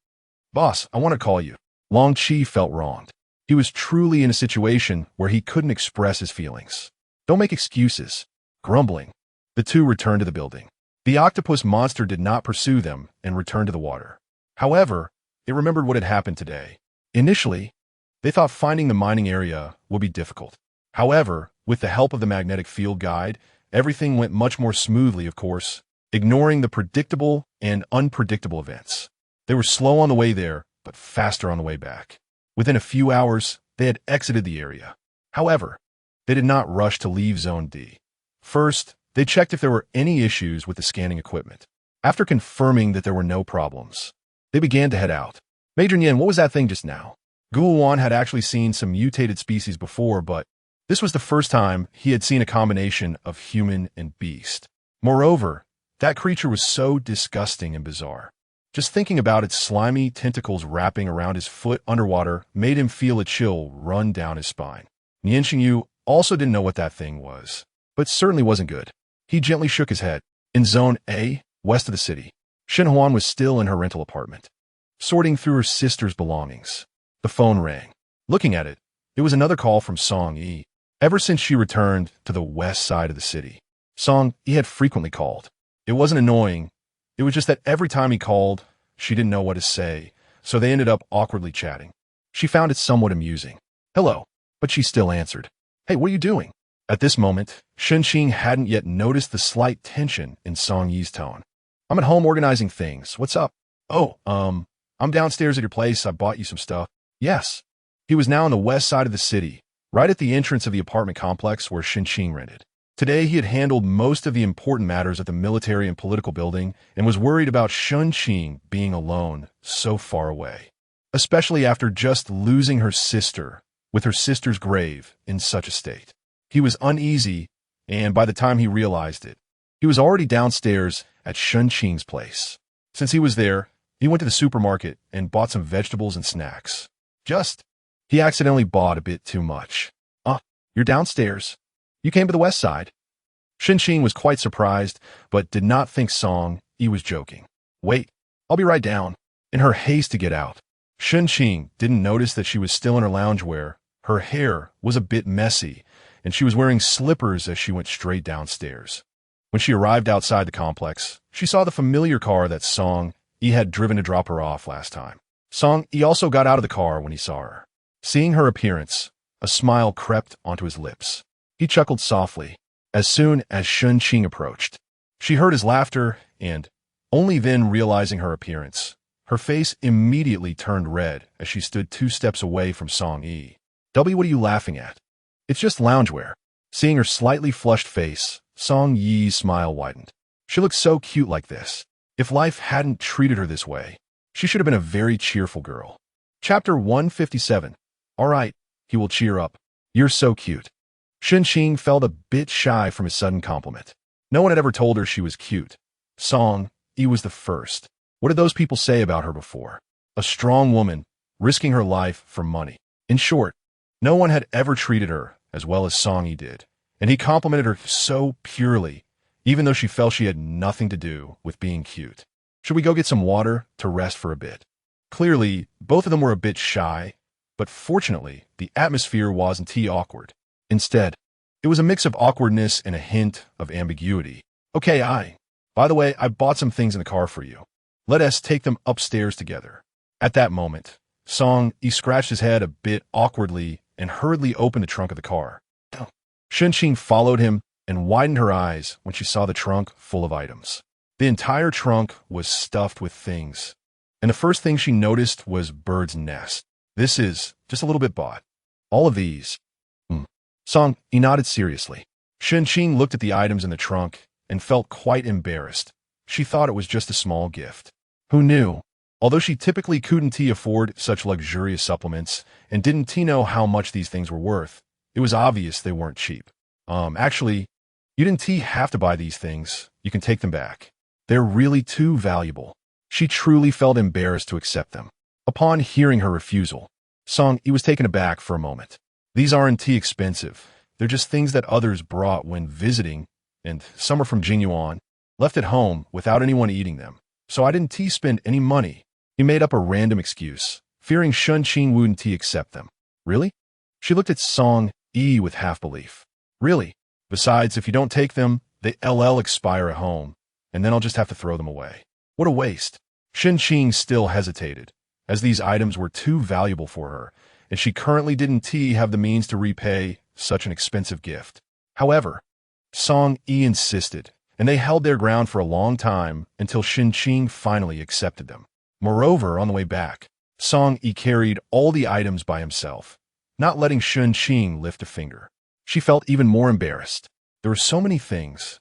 Boss, I want to call you. Long Chi felt wronged. He was truly in a situation where he couldn't express his feelings. Don't make excuses. Grumbling, the two returned to the building. The octopus monster did not pursue them and returned to the water. However, it remembered what had happened today. Initially, they thought finding the mining area would be difficult. However, with the help of the magnetic field guide, everything went much more smoothly, of course, ignoring the predictable and unpredictable events. They were slow on the way there, but faster on the way back. Within a few hours, they had exited the area. However, they did not rush to leave Zone D. First, they checked if there were any issues with the scanning equipment. After confirming that there were no problems, they began to head out. Major Nian, what was that thing just now? Gulwan had actually seen some mutated species before, but this was the first time he had seen a combination of human and beast. Moreover, that creature was so disgusting and bizarre. Just thinking about its slimy tentacles wrapping around his foot underwater made him feel a chill run down his spine. Nian Shengyu also didn't know what that thing was, but certainly wasn't good. He gently shook his head. In Zone A, west of the city, Shen Huan was still in her rental apartment, sorting through her sister's belongings. The phone rang. Looking at it, it was another call from Song Yi. Ever since she returned to the west side of the city, Song Yi had frequently called. It wasn't annoying. It was just that every time he called, she didn't know what to say, so they ended up awkwardly chatting. She found it somewhat amusing. Hello, but she still answered. Hey, what are you doing? At this moment, Shenqing hadn't yet noticed the slight tension in Song Yi's tone. I'm at home organizing things. What's up? Oh, I'm downstairs at your place. I bought you some stuff. Yes. He was now on the west side of the city, right at the entrance of the apartment complex where Shenqing rented. Today, he had handled most of the important matters at the military and political building and was worried about Shenqing being alone so far away, especially after just losing her sister, with her sister's grave in such a state. He was uneasy, and by the time he realized it, he was already downstairs at Shenqing's place. Since he was there, he went to the supermarket and bought some vegetables and snacks. He accidentally bought a bit too much. You're downstairs. You came to the west side. Shenqing was quite surprised, but did not think Song Yi was joking. Wait, I'll be right down. In her haste to get out, Shenqing didn't notice that she was still in her loungewear. Her hair was a bit messy, and she was wearing slippers as she went straight downstairs. When she arrived outside the complex, she saw the familiar car that Song Yi had driven to drop her off last time. Song Yi also got out of the car when he saw her. Seeing her appearance, a smile crept onto his lips. He chuckled softly as soon as Shenqing approached. She heard his laughter and, only then realizing her appearance, her face immediately turned red as she stood 2 steps away from Song Yi. What are you laughing at? It's just loungewear. Seeing her slightly flushed face, Song Yi's smile widened. She looked so cute like this. If life hadn't treated her this way, she should have been a very cheerful girl. Chapter 157. All right, he will cheer up. You're so cute. Shunqing felt a bit shy from his sudden compliment. No one had ever told her she was cute. Song Yi was the first. What did those people say about her before? A strong woman, risking her life for money. In short, no one had ever treated her as well as Song Yi did, and he complimented her so purely, even though she felt she had nothing to do with being cute. Should we go get some water to rest for a bit? Clearly, both of them were a bit shy, but fortunately, the atmosphere wasn't too awkward. Instead, it was a mix of awkwardness and a hint of ambiguity. Okay, by the way, I bought some things in the car for you. Let us take them upstairs together. At that moment, Song Yi scratched his head a bit awkwardly and hurriedly opened the trunk of the car. Shunqing followed him and widened her eyes when she saw the trunk full of items. The entire trunk was stuffed with things, and the first thing she noticed was bird's nest. This is just a little bit bought. All of these. Song Yi nodded seriously. Shunqing looked at the items in the trunk and felt quite embarrassed. She thought it was just a small gift. Who knew? Although she typically couldn't afford such luxurious supplements and didn't know how much these things were worth, it was obvious they weren't cheap. Actually, you didn't have to buy these things. You can take them back. They're really too valuable. She truly felt embarrassed to accept them. Upon hearing her refusal, Song Yi was taken aback for a moment. These aren't expensive. They're just things that others brought when visiting, and some are from Jingyuan, left at home without anyone eating them. So I didn't spend any money. He made up a random excuse, fearing Shunqing wouldn't accept them. Really? She looked at Song Yi with half-belief. Really? Besides, if you don't take them, they expire at home, and then I'll just have to throw them away. What a waste. Shunqing still hesitated, as these items were too valuable for her, and she currently didn't have the means to repay such an expensive gift. However, Song Yi insisted, and they held their ground for a long time until Shunqing finally accepted them. Moreover, on the way back, Song Yi carried all the items by himself, not letting Shunqing lift a finger. She felt even more embarrassed. There were so many things,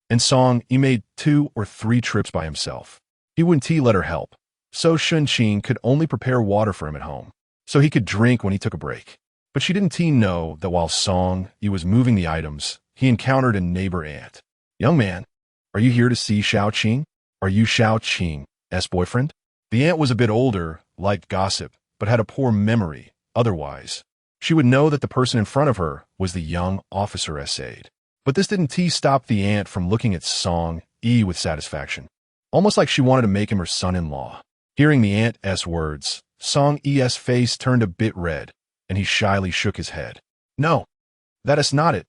and Song Yi made 2 or 3 trips by himself. He wouldn't let her help, so Shunqing could only prepare water for him at home, so he could drink when he took a break. But she didn't know that while Song Yi was moving the items, he encountered a neighbor ant. Young man, are you here to see Xiaoqing? Are you Xiaoqing's boyfriend? The ant was a bit older, liked gossip, but had a poor memory. Otherwise, she would know that the person in front of her was the young officer's aide. But this didn't stop the ant from looking at Song Yi with satisfaction, almost like she wanted to make him her son-in-law. Hearing the ant's words, Song Yi's face turned a bit red, and he shyly shook his head. No, that is not it.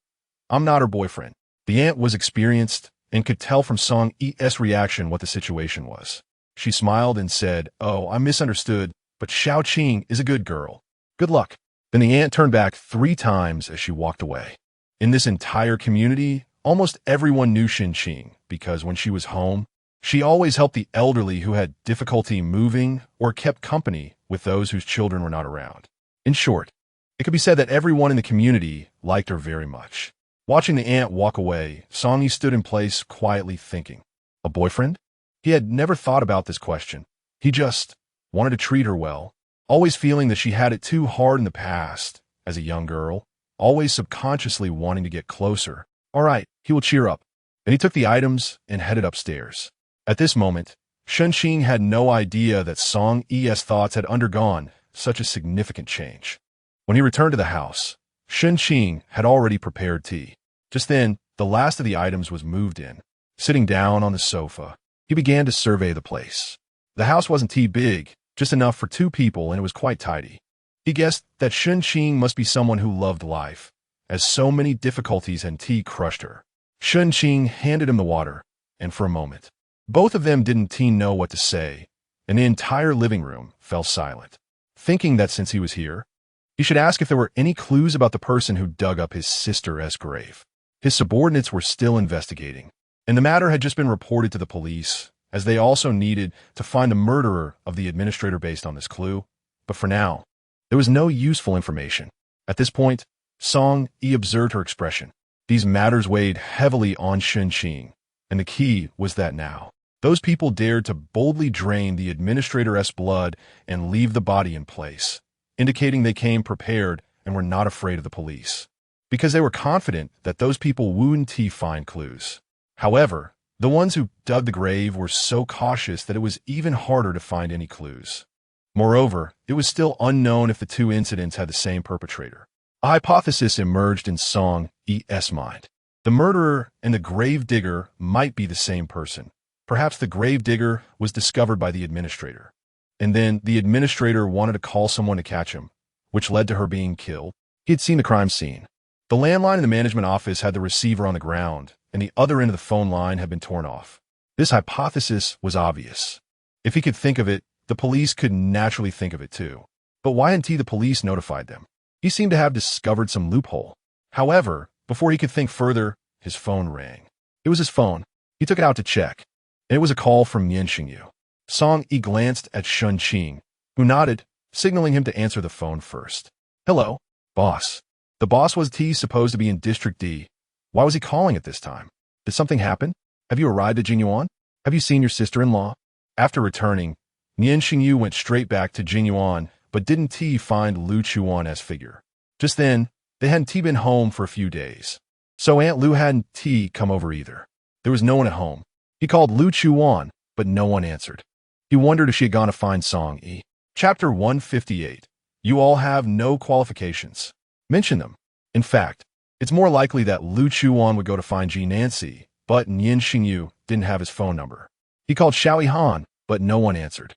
I'm not her boyfriend. The ant was experienced and could tell from Song Yi's reaction what the situation was. She smiled and said, "Oh, I misunderstood, but Xiaoqing is a good girl. Good luck." Then the ant turned back 3 times as she walked away. In this entire community, almost everyone knew Shunqing because when she was home, she always helped the elderly who had difficulty moving or kept company with those whose children were not around. In short, it could be said that everyone in the community liked her very much. Watching the ant walk away, Song Yi stood in place quietly thinking, a boyfriend? He had never thought about this question. He just wanted to treat her well, always feeling that she had it too hard in the past as a young girl, always subconsciously wanting to get closer. All right, he will cheer up. And he took the items and headed upstairs. At this moment, Shunqing had no idea that Song Yi's thoughts had undergone such a significant change. When he returned to the house, Shunqing had already prepared tea. Just then, the last of the items was moved in. Sitting down on the sofa, he began to survey the place. The house wasn't too big, just enough for 2 people, and it was quite tidy. He guessed that Shunqing must be someone who loved life, as so many difficulties and crushed her. Shunqing handed him the water, and for a moment, both of them didn't know what to say, and the entire living room fell silent. Thinking that since he was here, he should ask if there were any clues about the person who dug up his sister's grave. His subordinates were still investigating, and the matter had just been reported to the police, as they also needed to find the murderer of the administrator based on this clue. But for now, there was no useful information. At this point, Song Yi observed her expression. These matters weighed heavily on Shunqing, and the key was that now, Those people dared to boldly drain the administrator's blood and leave the body in place, indicating they came prepared and were not afraid of the police, because they were confident that those people wouldn't find clues. However, the ones who dug the grave were so cautious that it was even harder to find any clues. Moreover, it was still unknown if the two incidents had the same perpetrator. A hypothesis emerged in Song Yi's mind. The murderer and the grave digger might be the same person. Perhaps the grave digger was discovered by the administrator, and then the administrator wanted to call someone to catch him, which led to her being killed. He had seen the crime scene. The landline in the management office had the receiver on the ground, and the other end of the phone line had been torn off. This hypothesis was obvious. If he could think of it, the police could naturally think of it too. But why hadn't the police notified them? He seemed to have discovered some loophole. However, before he could think further, his phone rang. It was his phone. He took it out to check, and it was a call from Nian Shengyu. Song Yi glanced at Shun Qing, who nodded, signaling him to answer the phone first. Hello, boss. The boss was supposed to be in District D. Why was he calling at this time? Did something happen? Have you arrived at Jingyuan? Have you seen your sister-in-law? After returning, Nian Shengyu went straight back to Jingyuan, but didn't find Lu Chuwan's figure. Just then, they hadn't been home for a few days. So Aunt Lu hadn't come over either. There was no one at home. He called Lu Chuwan, but no one answered. He wondered if she had gone to find Song Yi. Chapter 158. You all have no qualifications. Mention them. In fact, it's more likely that Lu Chuwan would go to find Ji Nancy, but Nian Shengyu didn't have his phone number. He called Xiao Han, but no one answered.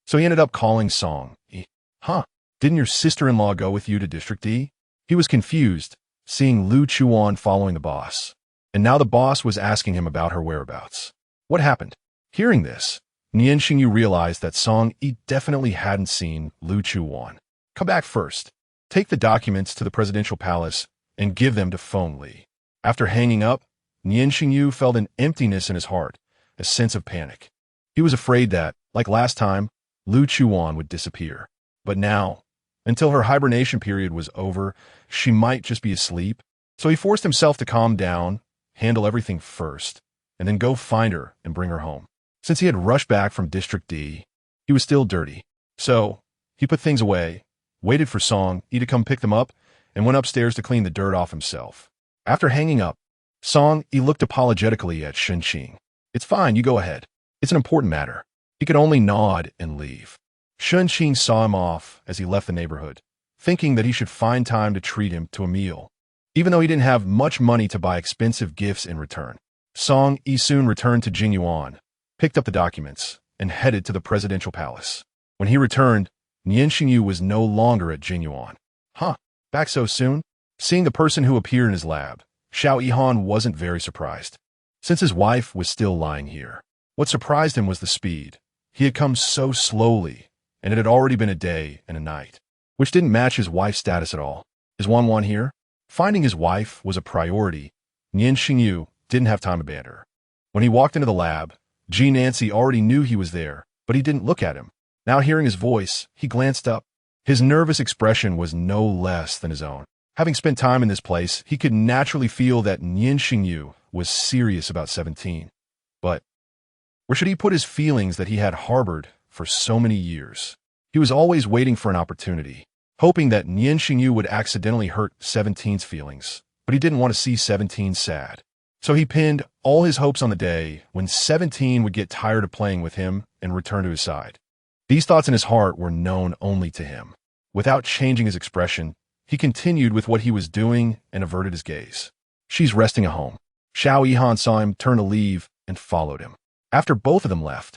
So he ended up calling Song Yi. Huh, didn't your sister-in-law go with you to District D? He was confused, seeing Lu Chuwan following the boss. And now the boss was asking him about her whereabouts. What happened? Hearing this, Nian Shengyu realized that Song Yi definitely hadn't seen Lu Chuwan. Come back first. Take the documents to the presidential palace and give them to Feng Li. After hanging up, Nian Shengyu felt an emptiness in his heart, a sense of panic. He was afraid that, like last time, Lu Chuwan would disappear. But now, until her hibernation period was over, she might just be asleep. So he forced himself to calm down, handle everything first, and then go find her and bring her home. Since he had rushed back from District D, he was still dirty. So he put things away, waited for Song Yi to come pick them up, and went upstairs to clean the dirt off himself. After hanging up, Song Yi looked apologetically at Shun Qing. It's fine, you go ahead. It's an important matter. He could only nod and leave. Shun Qing saw him off as he left the neighborhood, thinking that he should find time to treat him to a meal. Even though he didn't have much money to buy expensive gifts in return, Song Yi soon returned to Jingyuan, picked up the documents, and headed to the presidential palace. When he returned, Nian Shengyu was no longer at Jingyuan. Huh, back so soon? Seeing the person who appeared in his lab, Xiao Han wasn't very surprised, since his wife was still lying here. What surprised him was the speed. He had come so slowly, and it had already been a day and a night, which didn't match his wife's status at all. Is Wan here? Finding his wife was a priority. Nian Shengyu didn't have time to banter. When he walked into the lab, Ji Nancy already knew he was there, but he didn't look at him. Now hearing his voice, he glanced up. His nervous expression was no less than his own. Having spent time in this place, he could naturally feel that Nian Shengyu was serious about 17. But where should he put his feelings that he had harbored for so many years? He was always waiting for an opportunity, hoping that Nian Shengyu would accidentally hurt 17's feelings, but he didn't want to see 17 sad. So he pinned all his hopes on the day when 17 would get tired of playing with him and return to his side. These thoughts in his heart were known only to him. Without changing his expression, he continued with what he was doing and averted his gaze. She's resting at home. Xiao Han saw him turn to leave and followed him. After both of them left,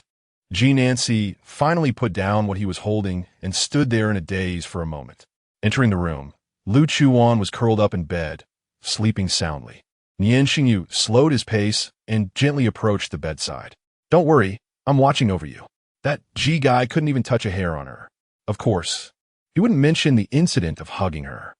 Ji Nancy finally put down what he was holding and stood there in a daze for a moment. Entering the room, Lu Chuwan was curled up in bed, sleeping soundly. Nian Shengyu slowed his pace and gently approached the bedside. Don't worry, I'm watching over you. That G guy couldn't even touch a hair on her. Of course, he wouldn't mention the incident of hugging her.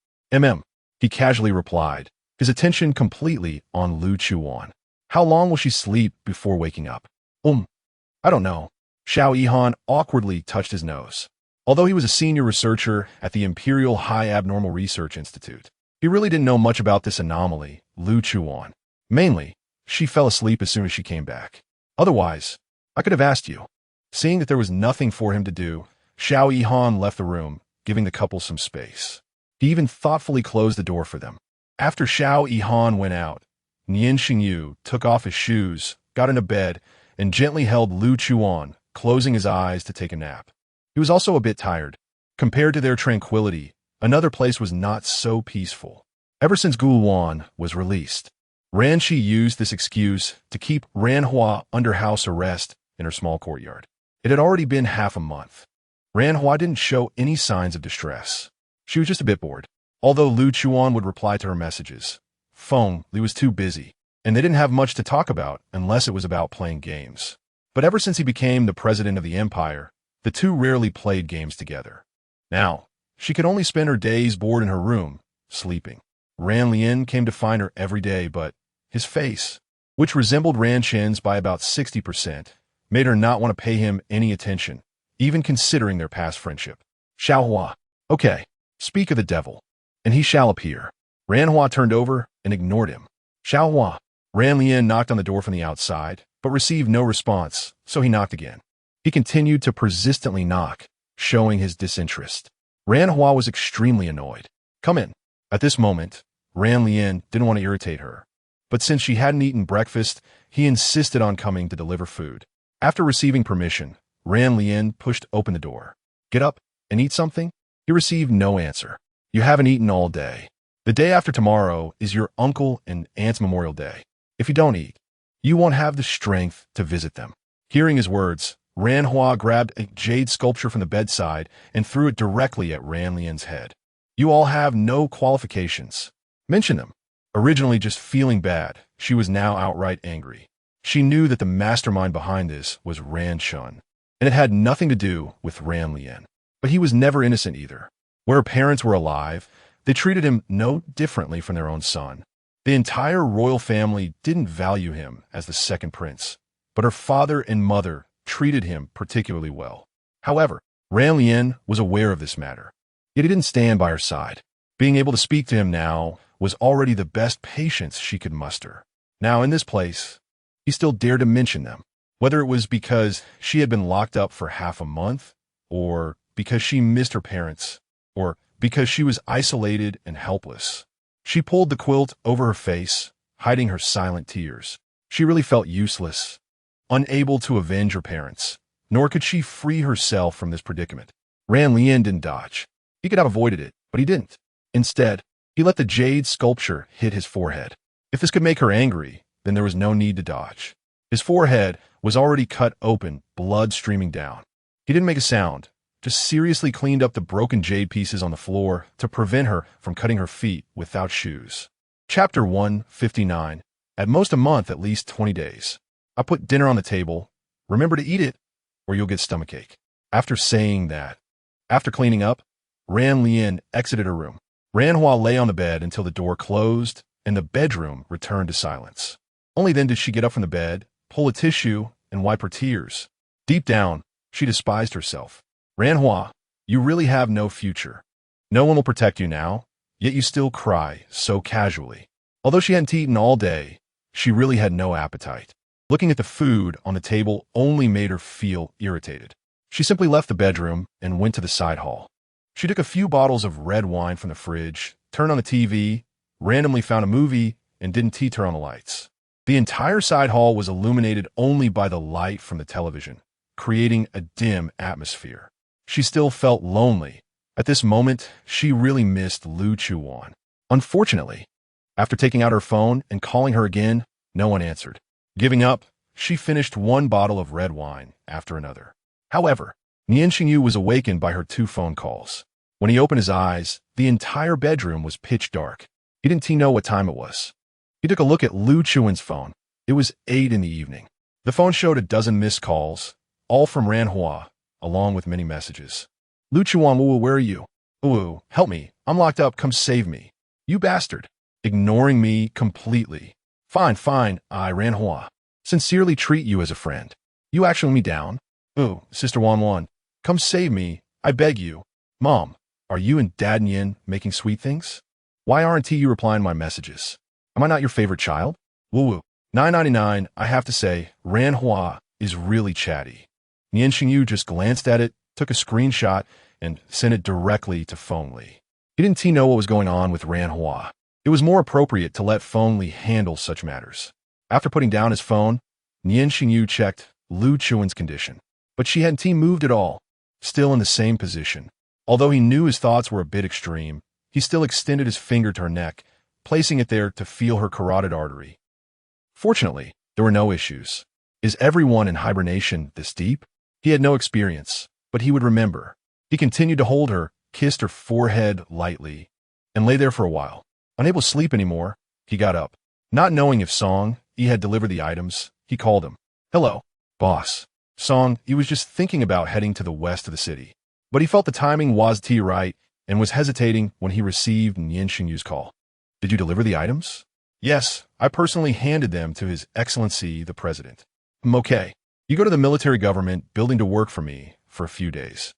He casually replied, his attention completely on Lu Chuwan. How long will she sleep before waking up? I don't know. Xiao Han awkwardly touched his nose. Although he was a senior researcher at the Imperial High Abnormal Research Institute, he really didn't know much about this anomaly, Lu Chuwan. Mainly, she fell asleep as soon as she came back. Otherwise, I could have asked you. Seeing that there was nothing for him to do, Xiao Yihan left the room, giving the couple some space. He even thoughtfully closed the door for them. After Xiao Yihan went out, Nian Shengyu took off his shoes, got into bed, and gently held Lu Chuwan, closing his eyes to take a nap. He was also a bit tired. Compared to their tranquility, another place was not so peaceful. Ever since Guluan was released, Ranshi used this excuse to keep Ranhua under house arrest in her small courtyard. It had already been half a month. Ranhua didn't show any signs of distress. She was just a bit bored. Although Lu Chuwan would reply to her messages, Feng Li was too busy, and they didn't have much to talk about unless it was about playing games. But ever since he became the president of the empire, the two rarely played games together. Now, she could only spend her days bored in her room, sleeping. Ran Lian came to find her every day, but his face, which resembled Ran Chen's by about 60%, made her not want to pay him any attention, even considering their past friendship. Xiaohua, okay, speak of the devil, and he shall appear. Ranhua turned over and ignored him. Xiaohua. Ran Lian knocked on the door from the outside, but received no response, so he knocked again. He continued to persistently knock, showing his disinterest. Ranhua was extremely annoyed. Come in. At this moment, Ran Lian didn't want to irritate her, but since she hadn't eaten breakfast, he insisted on coming to deliver food. After receiving permission, Ran Lian pushed open the door. Get up and eat something? He received no answer. You haven't eaten all day. The day after tomorrow is your uncle and aunt's Memorial Day. If you don't eat, you won't have the strength to visit them. Hearing his words, Ranhua grabbed a jade sculpture from the bedside and threw it directly at Ran Lian's head. You all have no qualifications. Mention them. Originally just feeling bad, she was now outright angry. She knew that the mastermind behind this was Ran Chun, and it had nothing to do with Ran Lian. But he was never innocent either. Where her parents were alive, they treated him no differently from their own son. The entire royal family didn't value him as the second prince, but her father and mother treated him particularly well. However, Ran Lian was aware of this matter, yet he didn't stand by her side. Being able to speak to him now was already the best patience she could muster. Now in this place, he still dared to mention them, whether it was because she had been locked up for half a month, or because she missed her parents, or because she was isolated and helpless. She pulled the quilt over her face, hiding her silent tears. She really felt useless, unable to avenge her parents, nor could she free herself from this predicament. Ran Lian didn't dodge. He could have avoided it, but he didn't. Instead, he let the jade sculpture hit his forehead. If this could make her angry, then there was no need to dodge. His forehead was already cut open, blood streaming down. He didn't make a sound, just seriously cleaned up the broken jade pieces on the floor to prevent her from cutting her feet without shoes. Chapter 159. At most a month, at least 20 days. I put dinner on the table. Remember to eat it, or you'll get stomachache. After saying that, after cleaning up, Ran Lian exited her room. Ranhua lay on the bed until the door closed and the bedroom returned to silence. Only then did she get up from the bed, pull a tissue, and wipe her tears. Deep down, she despised herself. Ranhua, you really have no future. No one will protect you now, yet you still cry so casually. Although she hadn't eaten all day, she really had no appetite. Looking at the food on the table only made her feel irritated. She simply left the bedroom and went to the side hall. She took a few bottles of red wine from the fridge, turned on the TV, randomly found a movie, and didn't turn on the lights. The entire side hall was illuminated only by the light from the television, creating a dim atmosphere. She still felt lonely. At this moment, she really missed Lu Chuwan. Unfortunately, after taking out her phone and calling her again, no one answered. Giving up, she finished one bottle of red wine after another. However, Nian Shengyu was awakened by her 2 phone calls. When he opened his eyes, the entire bedroom was pitch dark. He didn't know what time it was. He took a look at Lu Chuan's phone. It was 8 in the evening. The phone showed a dozen missed calls, all from Ranhua, along with many messages. Lu Chuwan, where are you? Help me. I'm locked up. Come save me. You bastard. Ignoring me completely. Fine, I, Ranhua. Sincerely treat you as a friend. You actually let me down? Sister Wan, come save me. I beg you. Mom, are you and Dad Nian making sweet things? Why aren't you replying to my messages? Am I not your favorite child? 999, I have to say, Ranhua is really chatty. Nian Shengyu just glanced at it, took a screenshot, and sent it directly to Feng Li. He didn't know what was going on with Ran Hua. It was more appropriate to let Feng Li handle such matters. After putting down his phone, Nian Shengyu checked Lu Chuwan's condition. But she hadn't moved at all, still in the same position. Although he knew his thoughts were a bit extreme, he still extended his finger to her neck, placing it there to feel her carotid artery. Fortunately, there were no issues. Is everyone in hibernation this deep? He had no experience, but he would remember. He continued to hold her, kissed her forehead lightly, and lay there for a while. Unable to sleep anymore, he got up. Not knowing if Song Yi had delivered the items, he called him. Hello, boss. Song Yi was just thinking about heading to the west of the city. But he felt the timing was right and was hesitating when he received Nian Shengyu's call. Did you deliver the items? Yes, I personally handed them to His Excellency the President. Okay. You go to the military government building to work for me for a few days.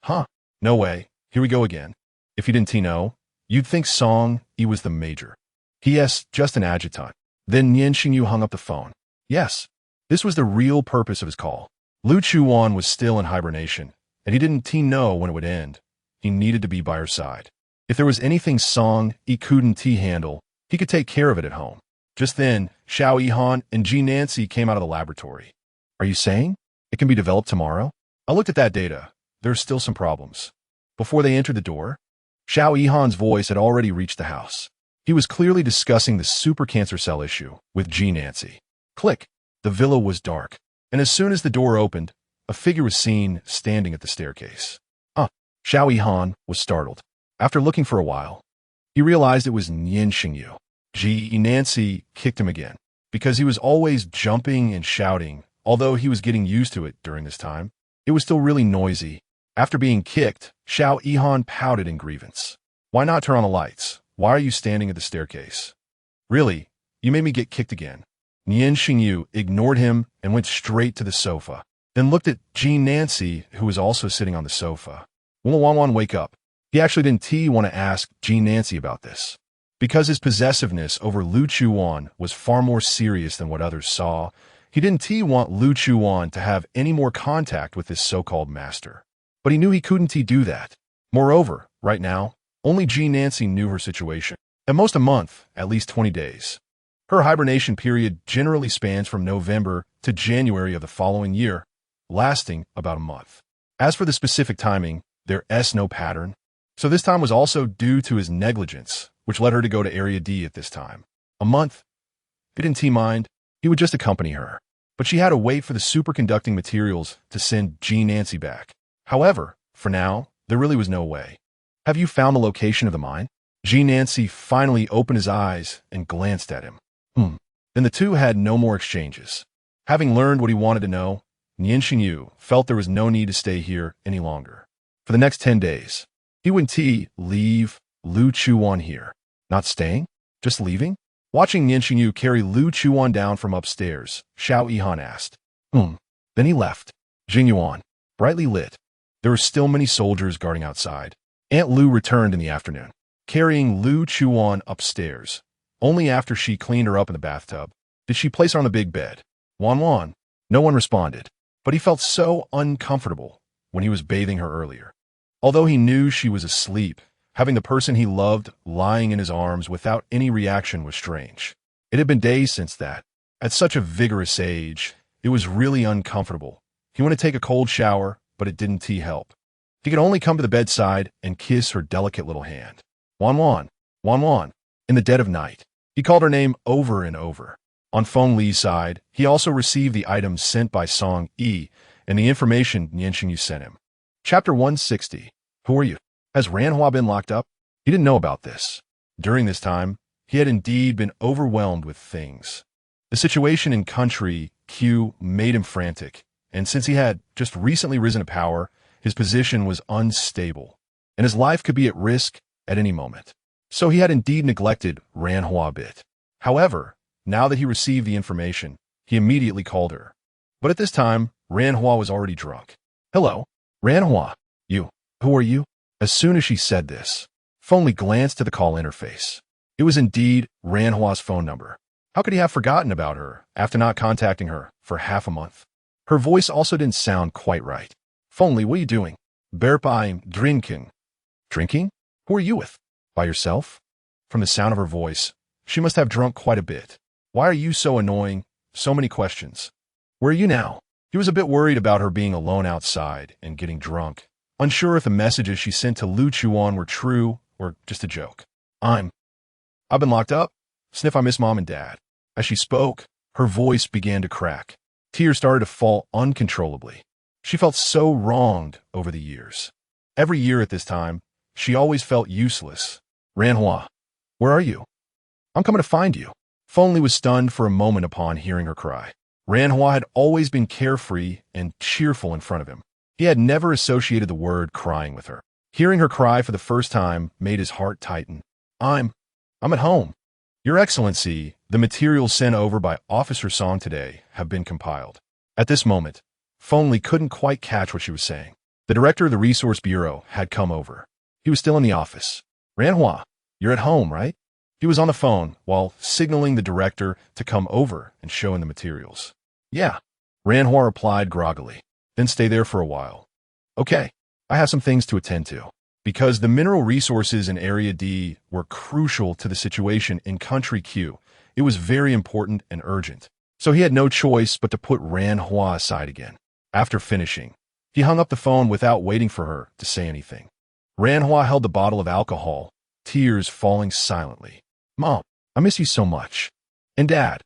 Huh. No way. Here we go again. If you didn't know, you'd think Song Yi was the major. P.S. Just an adjutant. Then Nian Shengyu hung up the phone. Yes. This was the real purpose of his call. Lu Chuwan was still in hibernation, and he didn't know when it would end. He needed to be by her side. If there was anything Song Yi couldn't handle, he could take care of it at home. Just then, Xiao Yihan and Ji Nancy came out of the laboratory. Are you saying it can be developed tomorrow? I looked at that data. There's still some problems. Before they entered the door, Xiao Yihan's voice had already reached the house. He was clearly discussing the super cancer cell issue with Ji Nancy. Click. The villa was dark, and as soon as the door opened, a figure was seen standing at the staircase. Xiao Yihan was startled. After looking for a while, he realized it was Nian Shengyu. Ji Nancy kicked him again, because he was always jumping and shouting. Although he was getting used to it during this time, it was still really noisy. After being kicked, Xiao Yihan pouted in grievance. Why not turn on the lights? Why are you standing at the staircase? Really, you made me get kicked again. Nian Shengyu ignored him and went straight to the sofa, then looked at Ji Nancy, who was also sitting on the sofa. Wan, wake up. He actually didn't want to ask Ji Nancy about this, because his possessiveness over Lu Chuwan was far more serious than what others saw. He didn't want Lu Chuwan to have any more contact with this so-called master. But he knew he couldn't do that. Moreover, right now, only Ji Nancy knew her situation. At most a month, at least 20 days. Her hibernation period generally spans from November to January of the following year, lasting about a month. As for the specific timing, there's no pattern. So this time was also due to his negligence, which led her to go to Area D at this time. A month? He didn't mind. He would just accompany her. But she had to wait for the superconducting materials to send Ji Nancy back. However, for now, there really was no way. Have you found the location of the mine? Ji Nancy finally opened his eyes and glanced at him. Then the two had no more exchanges. Having learned what he wanted to know, Nian Shengyu felt there was no need to stay here any longer. For the next 10 days, he wouldn't leave Lu Chuwan here. Not staying? Just leaving? Watching Nian Shengyu carry Lu Chuwan down from upstairs, Xiao Yihan asked. Then he left. Jingyuan, brightly lit. There were still many soldiers guarding outside. Aunt Lu returned in the afternoon, carrying Lu Chuwan upstairs. Only after she cleaned her up in the bathtub did she place her on the big bed. Wan. No one responded, but he felt so uncomfortable when he was bathing her earlier. Although he knew she was asleep, having the person he loved lying in his arms without any reaction was strange. It had been days since that. At such a vigorous age, it was really uncomfortable. He wanted to take a cold shower, but it didn't help. He could only come to the bedside and kiss her delicate little hand. Wan. In the dead of night, he called her name over and over. On Feng Li's side, he also received the items sent by Song Yi and the information Nian Shengyu sent him. Chapter 160. Who are you? Has Ranhua been locked up? He didn't know about this. During this time, he had indeed been overwhelmed with things. The situation in country Q made him frantic, and since he had just recently risen to power, his position was unstable, and his life could be at risk at any moment. So he had indeed neglected Ranhua a bit. However, now that he received the information, he immediately called her. But at this time, Ranhua was already drunk. Hello, Ranhua. You. Who are you? As soon as she said this, Feng Li glanced to the call interface. It was indeed Ranhua's phone number. How could he have forgotten about her after not contacting her for half a month? Her voice also didn't sound quite right. Fengli, what are you doing? Burp, I'm drinking. Drinking? Who are you with? By yourself? From the sound of her voice, she must have drunk quite a bit. Why are you so annoying? So many questions. Where are you now? He was a bit worried about her being alone outside and getting drunk, unsure if the messages she sent to Lu Chuwan were true or just a joke. I've been locked up. Sniff, I miss mom and dad. As she spoke, her voice began to crack. Tears started to fall uncontrollably. She felt so wronged over the years. Every year at this time, she always felt useless. Ranhua, where are you? I'm coming to find you. Fengli was stunned for a moment upon hearing her cry. Ranhua had always been carefree and cheerful in front of him. He had never associated the word crying with her. Hearing her cry for the first time made his heart tighten. I'm at home. Your Excellency, the materials sent over by Officer Song today have been compiled. At this moment, Fengli couldn't quite catch what she was saying. The director of the Resource Bureau had come over. He was still in the office. Ranhua, you're at home, right? He was on the phone while signaling the director to come over and show him the materials. Yeah, Ranhua replied groggily. Then stay there for a while. Okay, I have some things to attend to. Because the mineral resources in Area D were crucial to the situation in Country Q, it was very important and urgent. So he had no choice but to put Ranhua aside again. After finishing, he hung up the phone without waiting for her to say anything. Ranhua held the bottle of alcohol, tears falling silently. Mom, I miss you so much. And Dad,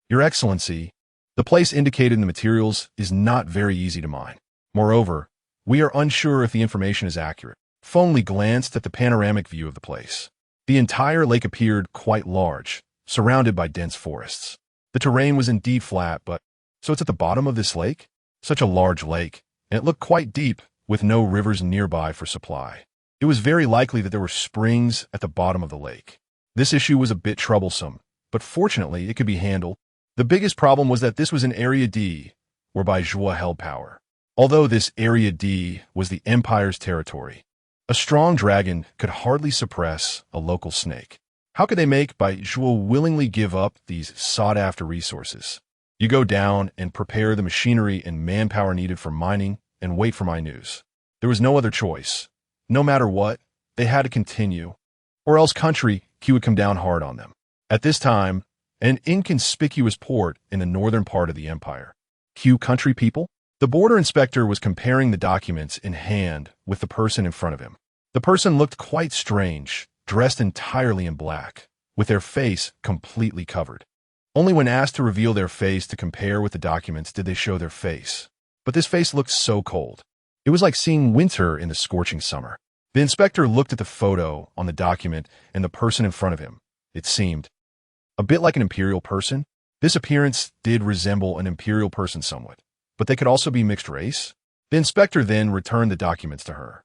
Your Excellency, the place indicated in the materials is not very easy to mine. Moreover, we are unsure if the information is accurate. Fengli glanced at the panoramic view of the place. The entire lake appeared quite large, surrounded by dense forests. The terrain was indeed flat, but so it's at the bottom of this lake? Such a large lake, and it looked quite deep, with no rivers nearby for supply. It was very likely that there were springs at the bottom of the lake. This issue was a bit troublesome, but fortunately it could be handled. The biggest problem was that this was an Area D, whereby Zhuo held power. Although this Area D was the Empire's territory, a strong dragon could hardly suppress a local snake. How could they make by Zhuo willingly give up these sought-after resources? You go down and prepare the machinery and manpower needed for mining and wait for my news. There was no other choice. No matter what, they had to continue, or else Country Q would come down hard on them. At this time, an inconspicuous port in the northern part of the empire. Q country people? The border inspector was comparing the documents in hand with the person in front of him. The person looked quite strange, dressed entirely in black, with their face completely covered. Only when asked to reveal their face to compare with the documents did they show their face. But this face looked so cold. It was like seeing winter in the scorching summer. The inspector looked at the photo on the document and the person in front of him. It seemed a bit like an imperial person. This appearance did resemble an imperial person somewhat, but they could also be mixed race. The inspector then returned the documents to her.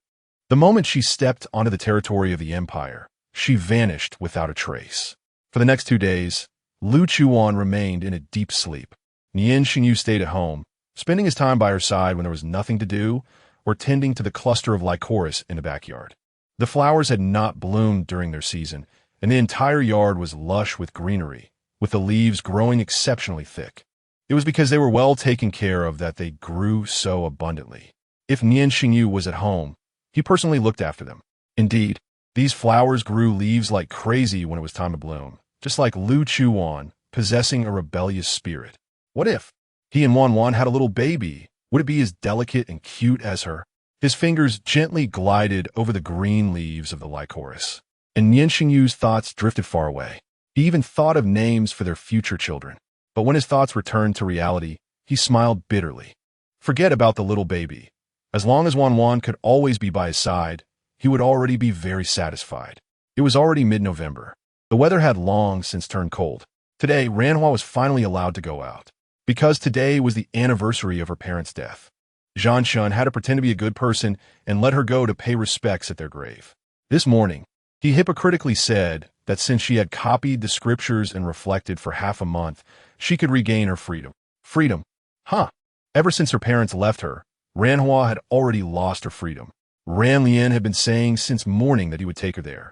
The moment she stepped onto the territory of the empire, she vanished without a trace. For the next 2 days, Lu Chuwan remained in a deep sleep. Nian Shengyu stayed at home, spending his time by her side when there was nothing to do, or tending to the cluster of lycoris in the backyard. The flowers had not bloomed during their season, and the entire yard was lush with greenery, with the leaves growing exceptionally thick. It was because they were well taken care of that they grew so abundantly. If Nian Shengyu was at home, he personally looked after them. Indeed, these flowers grew leaves like crazy when it was time to bloom, just like Lu Chuwan, possessing a rebellious spirit. What if he and Wan had a little baby? Would it be as delicate and cute as her? His fingers gently glided over the green leaves of the lycoris, and Nian Shengyu's thoughts drifted far away. He even thought of names for their future children. But when his thoughts returned to reality, he smiled bitterly. Forget about the little baby. As long as Wan could always be by his side, he would already be very satisfied. It was already mid-November. The weather had long since turned cold. Today, Ranhua was finally allowed to go out. Because today was the anniversary of her parents' death. Zhan Shun had to pretend to be a good person and let her go to pay respects at their grave. This morning, he hypocritically said that since she had copied the scriptures and reflected for half a month, she could regain her freedom. Freedom? Huh. Ever since her parents left her, Ranhua had already lost her freedom. Ran Lian had been saying since morning that he would take her there.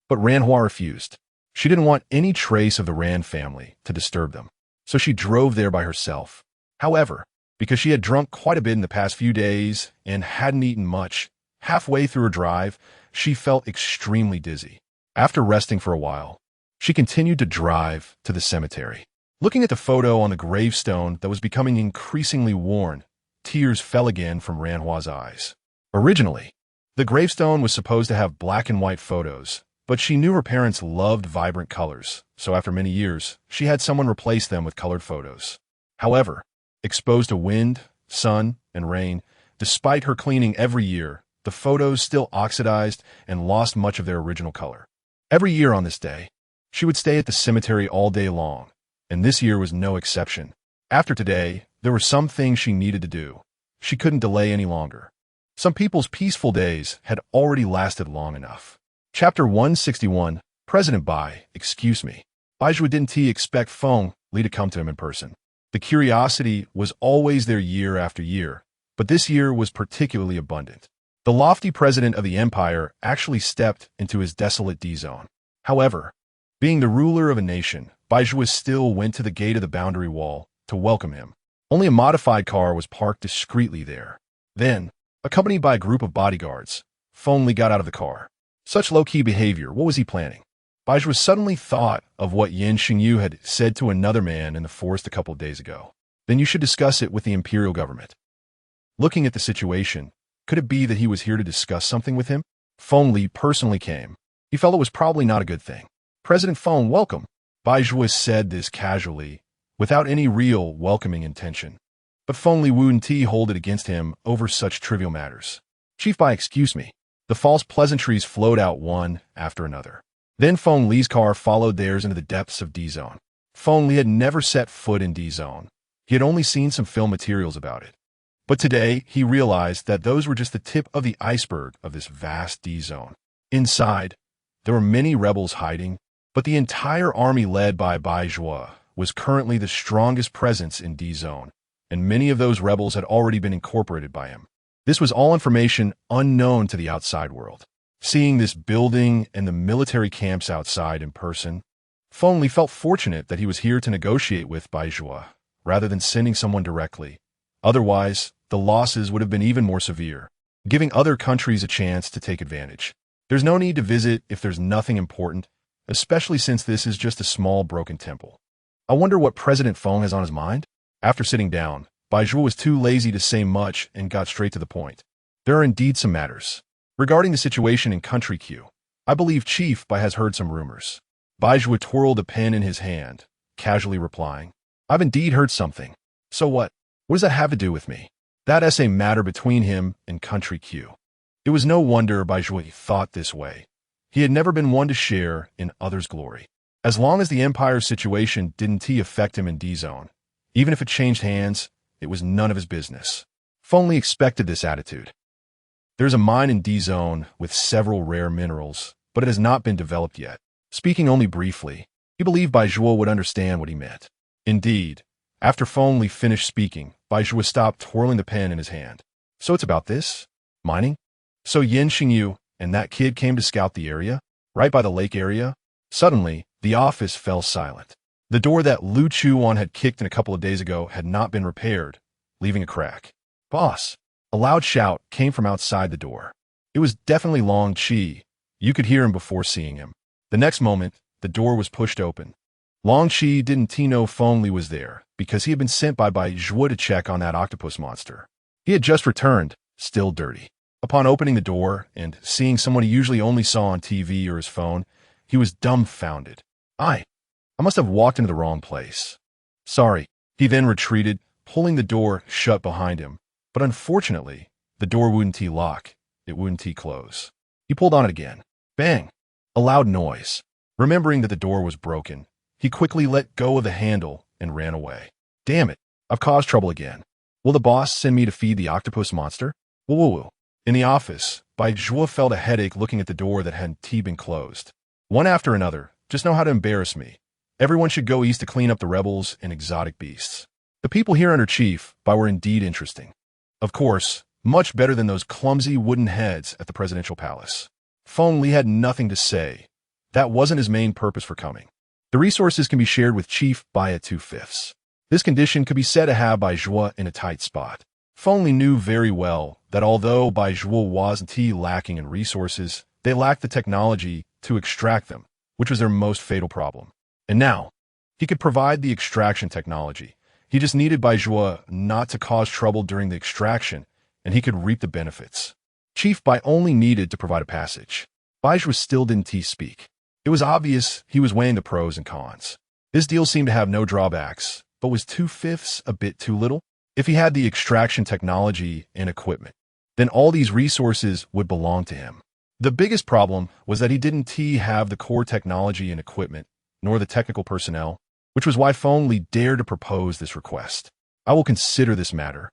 But Ranhua refused. She didn't want any trace of the Ran family to disturb them, so she drove there by herself. However, because she had drunk quite a bit in the past few days and hadn't eaten much. Halfway through her drive, she felt extremely dizzy. After resting for a while, she continued to drive to the cemetery. Looking at the photo on the gravestone that was becoming increasingly worn, tears fell again from Ranhua's eyes. Originally, the gravestone was supposed to have black and white photos, but she knew her parents loved vibrant colors, so after many years, she had someone replace them with colored photos. However, exposed to wind, sun, and rain, despite her cleaning every year, the photos still oxidized and lost much of their original color. Every year on this day, she would stay at the cemetery all day long, and this year was no exception. After today, there were some things she needed to do. She couldn't delay any longer. Some people's peaceful days had already lasted long enough. Chapter 161, President Bai, excuse me. Bai Zhuo didn't expect Feng Li to come to him in person. The curiosity was always there year after year, but this year was particularly abundant. The lofty president of the empire actually stepped into his desolate D-zone. However, being the ruler of a nation, Bai Zhuo still went to the gate of the boundary wall to welcome him. Only a modified car was parked discreetly there. Then, accompanied by a group of bodyguards, Feng Li got out of the car. Such low-key behavior, what was he planning? Bai Zhuo suddenly thought of what Nian Shengyu had said to another man in the forest a couple of days ago. Then you should discuss it with the imperial government. Looking at the situation, could it be that he was here to discuss something with him? Feng Li personally came. He felt it was probably not a good thing. President Feng, welcome. Bai Zhuo said this casually, without any real welcoming intention. But Feng Li wouldn't hold it against him over such trivial matters. Chief Bai, excuse me. The false pleasantries flowed out one after another. Then Feng Li's car followed theirs into the depths of D-Zone. Feng Li had never set foot in D-Zone. He had only seen some film materials about it. But today, he realized that those were just the tip of the iceberg of this vast D-Zone. Inside, there were many rebels hiding, but the entire army led by Bai Zhuo was currently the strongest presence in D-Zone, and many of those rebels had already been incorporated by him. This was all information unknown to the outside world. Seeing this building and the military camps outside in person, Feng Li felt fortunate that he was here to negotiate with Bai Zhuo, rather than sending someone directly. Otherwise, the losses would have been even more severe, giving other countries a chance to take advantage. There's no need to visit if there's nothing important, especially since this is just a small broken temple. I wonder what President Feng has on his mind? After sitting down, Bai Zhuo was too lazy to say much and got straight to the point. There are indeed some matters. Regarding the situation in Country Q, I believe Chief Bai has heard some rumors. Bai Zhuo twirled a pen in his hand, casually replying, I've indeed heard something. So what? What does that have to do with me? That's a matter between him and Country Q. It was no wonder Bai Zhuo thought this way. He had never been one to share in others' glory. As long as the Empire's situation didn't affect him in D-Zone, even if it changed hands, it was none of his business. Feng Li expected this attitude. There's a mine in D-Zone with several rare minerals, but it has not been developed yet. Speaking only briefly, he believed Bai Zhuo would understand what he meant. Indeed, after Feng Li finished speaking, Bai Zhuo stopped twirling the pen in his hand. So it's about this? Mining? So Nian Shengyu and that kid came to scout the area? Right by the lake area? Suddenly, the office fell silent. The door that Lu Chuwan had kicked in a couple of days ago had not been repaired, leaving a crack. Boss! A loud shout came from outside the door. It was definitely Long Qi. You could hear him before seeing him. The next moment, the door was pushed open. Long Qi didn't know Feng Li was there, because he had been sent by Bai Zhuo to check on that octopus monster. He had just returned, still dirty. Upon opening the door and seeing someone he usually only saw on TV or his phone, he was dumbfounded. I must have walked into the wrong place. Sorry. He then retreated, pulling the door shut behind him. But unfortunately, the door wouldn't lock. It wouldn't close. He pulled on it again. Bang! A loud noise. Remembering that the door was broken, he quickly let go of the handle and ran away. Damn it! I've caused trouble again. Will the boss send me to feed the octopus monster? Woo. In the office, Bai Zhuo felt a headache looking at the door that hadn't been closed. One after another, just know how to embarrass me. Everyone should go east to clean up the rebels and exotic beasts. The people here under Chief Bai were indeed interesting. Of course, much better than those clumsy wooden heads at the presidential palace. Feng Li had nothing to say. That wasn't his main purpose for coming. The resources can be shared with Chief Bai at 2/5. This condition could be said to have Baizhua in a tight spot. Feng Li knew very well that although Baizhua wasn't lacking in resources, they lacked the technology to extract them, which was their most fatal problem. And now, he could provide the extraction technology. He just needed Baizhua not to cause trouble during the extraction, and he could reap the benefits. Chief Bai only needed to provide a passage. Baizhua still didn't speak. It was obvious he was weighing the pros and cons. This deal seemed to have no drawbacks, but was 2/5 a bit too little? If he had the extraction technology and equipment, then all these resources would belong to him. The biggest problem was that he didn't have the core technology and equipment, nor the technical personnel, which was why Feng Li dared to propose this request. I will consider this matter,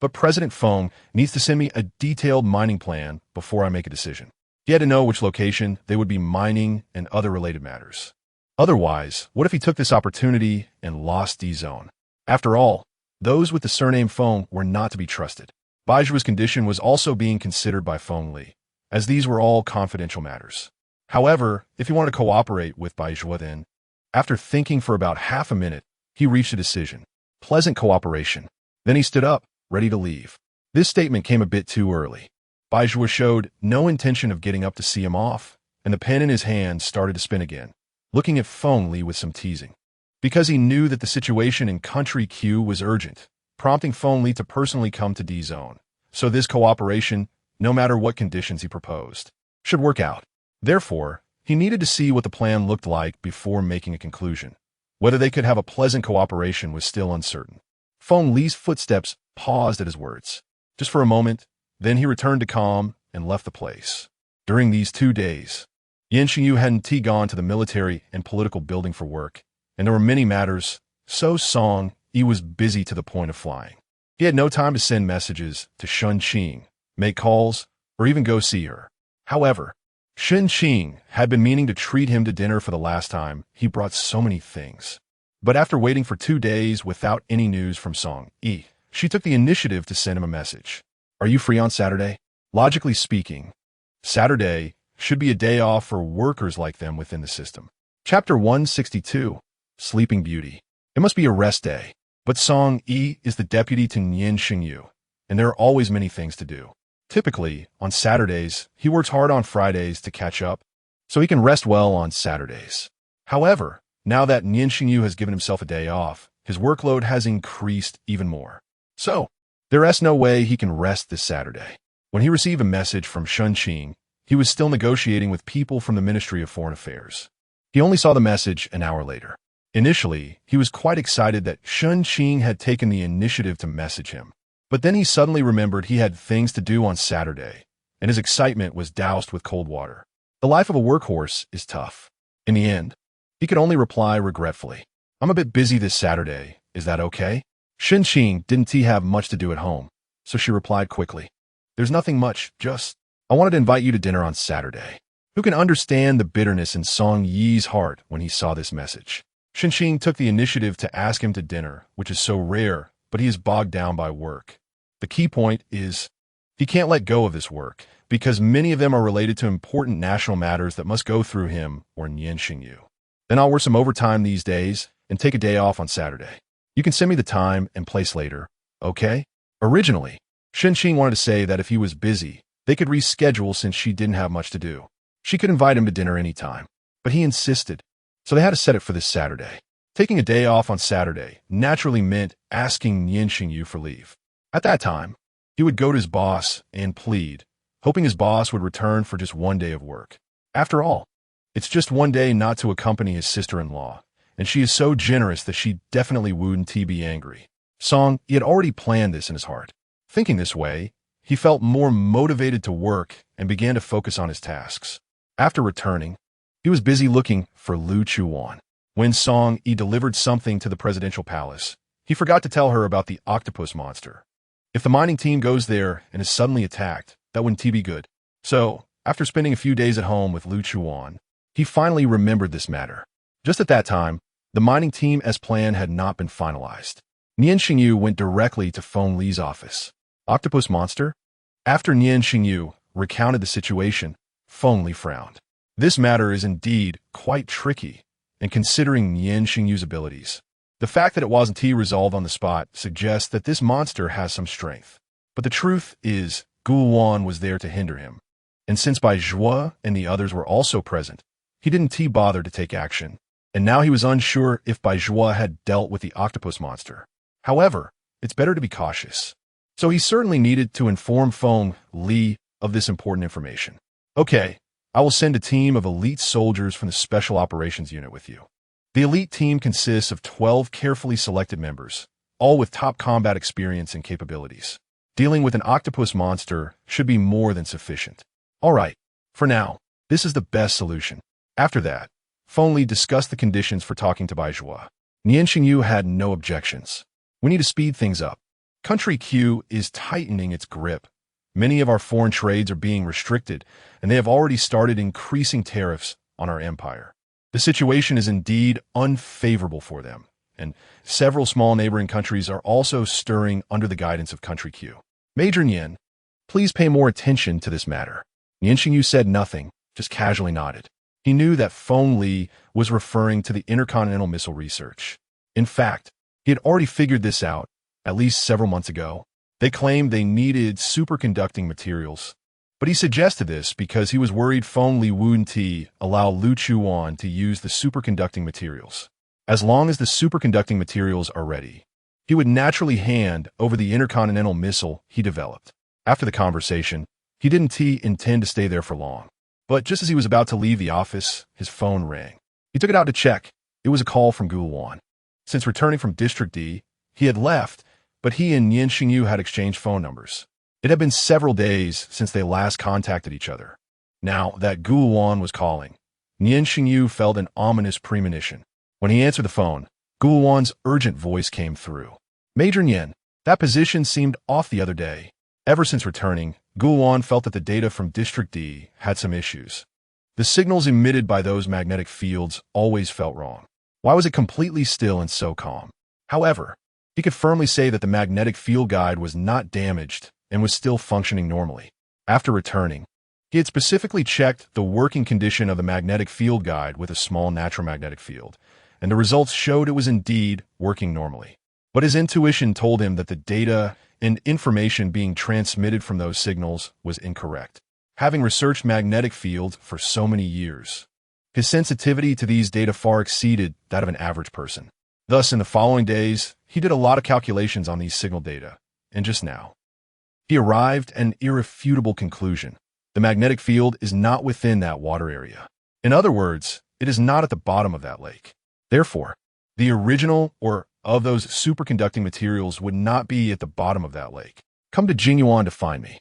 but President Feng needs to send me a detailed mining plan before I make a decision. He had to know which location they would be mining and other related matters. Otherwise, what if he took this opportunity and lost D-Zone? After all, those with the surname Feng were not to be trusted. Baijua's condition was also being considered by Feng Li, as these were all confidential matters. However, if he wanted to cooperate with Baizhua then, after thinking for about half a minute, he reached a decision. Pleasant cooperation. Then he stood up, ready to leave. This statement came a bit too early. Baizhua showed no intention of getting up to see him off, and the pen in his hand started to spin again, looking at Feng Li with some teasing. Because he knew that the situation in Country Q was urgent, prompting Feng Li to personally come to D-Zone. So this cooperation, no matter what conditions he proposed, should work out. Therefore, he needed to see what the plan looked like before making a conclusion. Whether they could have a pleasant cooperation was still uncertain. Feng Li's footsteps paused at his words. Just for a moment, then he returned to calm and left the place. During these 2 days, Nian Shengyu hadn't gone to the military and political building for work, and there were many matters, so Song Yi was busy to the point of flying. He had no time to send messages to Shun Qing, make calls, or even go see her. However, Shun Qing had been meaning to treat him to dinner for the last time. He brought so many things. But after waiting for 2 days without any news from Song Yi, she took the initiative to send him a message. Are you free on Saturday? Logically speaking, Saturday should be a day off for workers like them within the system. Chapter 162, Sleeping Beauty. It must be a rest day, but Song Yi is the deputy to Nian Shengyu, and there are always many things to do. Typically, on Saturdays, he works hard on Fridays to catch up, so he can rest well on Saturdays. However, now that Nian Shengyu has given himself a day off, his workload has increased even more. So, there is no way he can rest this Saturday. When he received a message from Shun Qing, he was still negotiating with people from the Ministry of Foreign Affairs. He only saw the message an hour later. Initially, he was quite excited that Shun Qing had taken the initiative to message him. But then he suddenly remembered he had things to do on Saturday, and his excitement was doused with cold water. The life of a workhorse is tough. In the end, he could only reply regretfully, I'm a bit busy this Saturday, is that okay? Shun Qing didn't have much to do at home, so she replied quickly, there's nothing much, just, I wanted to invite you to dinner on Saturday. Who can understand the bitterness in Song Yi's heart when he saw this message? Shun Qing took the initiative to ask him to dinner, which is so rare, but he is bogged down by work. The key point is, he can't let go of this work, because many of them are related to important national matters that must go through him or Nian Shengyu. Then I'll work some overtime these days and take a day off on Saturday. You can send me the time and place later, okay? Originally, Shun Qing wanted to say that if he was busy, they could reschedule since she didn't have much to do. She could invite him to dinner anytime, but he insisted, so they had to set it for this Saturday. Taking a day off on Saturday naturally meant asking Nian Shengyu for leave. At that time, he would go to his boss and plead, hoping his boss would return for just 1 day of work. After all, it's just 1 day not to accompany his sister-in-law, and she is so generous that she definitely wouldn't be angry. Song, he had already planned this in his heart. Thinking this way, he felt more motivated to work and began to focus on his tasks. After returning, he was busy looking for Lu Chuwan. When Song Yi delivered something to the presidential palace, he forgot to tell her about the octopus monster. If the mining team goes there and is suddenly attacked, that wouldn't be good. So, after spending a few days at home with Lu Chuwan, he finally remembered this matter. Just at that time, the mining team as planned had not been finalized. Nian Shengyu went directly to Feng Li's office. Octopus monster? After Nian Shengyu recounted the situation, Feng Li frowned. This matter is indeed quite tricky, and considering Nian Shengyu's abilities, The fact that it wasn't resolved on the spot suggests that this monster has some strength. But the truth is, Lu Chuwan was there to hinder him. And since Bai Zhuo and the others were also present, he didn't bother to take action. And now he was unsure if Bai Zhuo had dealt with the octopus monster. However, it's better to be cautious. So he certainly needed to inform Feng Li of this important information. Okay, I will send a team of elite soldiers from the Special Operations Unit with you. The elite team consists of 12 carefully selected members, all with top combat experience and capabilities. Dealing with an octopus monster should be more than sufficient. All right, for now, this is the best solution. After that, Feng Li discussed the conditions for talking to Bai Zhuo. Nian Shengyu had no objections. We need to speed things up. Country Q is tightening its grip. Many of our foreign trades are being restricted, and they have already started increasing tariffs on our empire. The situation is indeed unfavorable for them, and several small neighboring countries are also stirring under the guidance of Country Q. Major Nian, please pay more attention to this matter. Nian Shengyu said nothing, just casually nodded. He knew that Feng Li was referring to the intercontinental missile research. In fact, he had already figured this out, at least several months ago. They claimed they needed superconducting materials, but he suggested this because he was worried Feng Li wouldn't allow Lu Chuwan to use the superconducting materials. As long as the superconducting materials are ready, he would naturally hand over the intercontinental missile he developed. After the conversation, he didn't intend to stay there for long. But just as he was about to leave the office, his phone rang. He took it out to check. It was a call from Lu Chuwan. Since returning from District D, he had left, but he and Nian Shengyu had exchanged phone numbers. It had been several days since they last contacted each other. Now that Lu Chuwan was calling, Nian Shengyu felt an ominous premonition. When he answered the phone, Lu Chuwan's urgent voice came through. Major Nian, that position seemed off the other day. Ever since returning, Lu Chuwan felt that the data from District D had some issues. The signals emitted by those magnetic fields always felt wrong. Why was it completely still and so calm? However, he could firmly say that the magnetic field guide was not damaged and was still functioning normally. After returning, he had specifically checked the working condition of the magnetic field guide with a small natural magnetic field, and the results showed it was indeed working normally. But his intuition told him that the data and information being transmitted from those signals was incorrect. Having researched magnetic fields for so many years, his sensitivity to these data far exceeded that of an average person. Thus, in the following days, he did a lot of calculations on these signal data, and just now, he arrived at an irrefutable conclusion. The magnetic field is not within that water area. In other words, it is not at the bottom of that lake. Therefore, the original or of those superconducting materials would not be at the bottom of that lake. Come to Jingyuan to find me.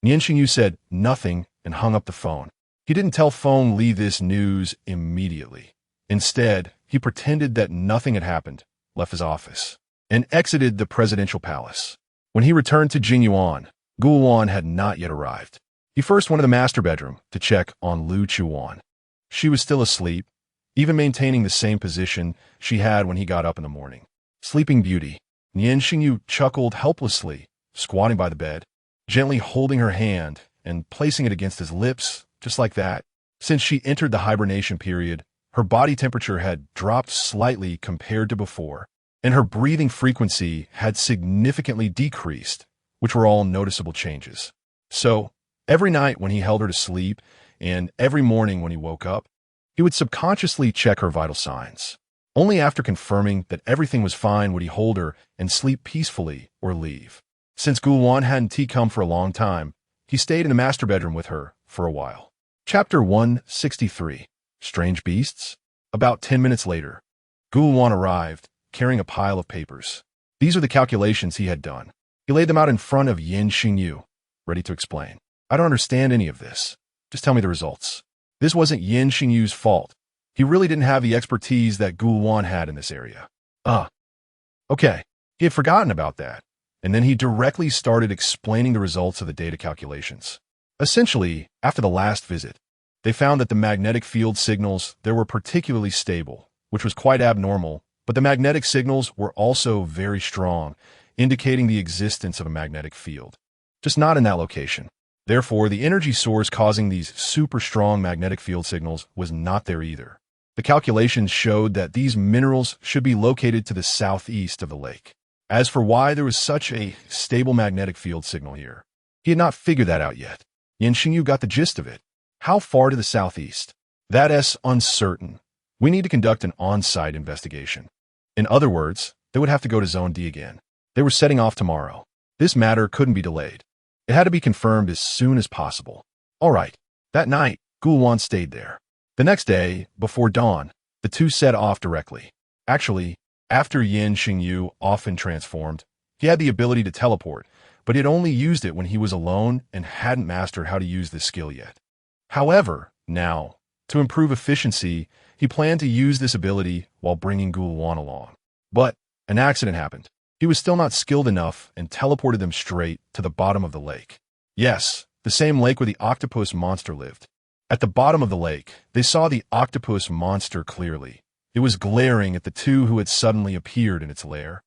Nian Shengyu said nothing and hung up the phone. He didn't tell Feng Li this news immediately. Instead, he pretended that nothing had happened, left his office, and exited the presidential palace. When he returned to Jingyuan, Lu Chuwan had not yet arrived. He first went to the master bedroom to check on Lu Chuwan. She was still asleep, even maintaining the same position she had when he got up in the morning. Sleeping Beauty. Nian Shengyu chuckled helplessly, squatting by the bed, gently holding her hand and placing it against his lips, just like that. Since she entered the hibernation period, her body temperature had dropped slightly compared to before, and her breathing frequency had significantly decreased, which were all noticeable changes. So, every night when he held her to sleep, and every morning when he woke up, he would subconsciously check her vital signs. Only after confirming that everything was fine would he hold her and sleep peacefully or leave. Since Lu Chuwan hadn't come for a long time, he stayed in the master bedroom with her for a while. Chapter 163. Strange Beasts? About 10 minutes later, Lu Chuwan arrived, carrying a pile of papers. These are the calculations he had done. He laid them out in front of Nian Shengyu, ready to explain. I don't understand any of this. Just tell me the results. This wasn't Nian Shengyu's fault. He really didn't have the expertise that Lu Chuwan had in this area. Okay. He had forgotten about that. And then he directly started explaining the results of the data calculations. Essentially, after the last visit, they found that the magnetic field signals there were particularly stable, which was quite abnormal, but the magnetic signals were also very strong, indicating the existence of a magnetic field. Just not in that location. Therefore, the energy source causing these super strong magnetic field signals was not there either. The calculations showed that these minerals should be located to the southeast of the lake. As for why there was such a stable magnetic field signal here, he had not figured that out yet. Nian Shengyu got the gist of it. How far to the southeast? That's uncertain. We need to conduct an on-site investigation. In other words, they would have to go to Zone D again. They were setting off tomorrow. This matter couldn't be delayed. It had to be confirmed as soon as possible. All right. That night, Lu Chuwan stayed there. The next day, before dawn, the two set off directly. Actually, after Nian Shengyu often transformed, he had the ability to teleport, but he had only used it when he was alone and hadn't mastered how to use this skill yet. However, now, to improve efficiency, he planned to use this ability while bringing Lu Chuwan along. But an accident happened. He was still not skilled enough and teleported them straight to the bottom of the lake. Yes, the same lake where the octopus monster lived. At the bottom of the lake, they saw the octopus monster clearly. It was glaring at the two who had suddenly appeared in its lair,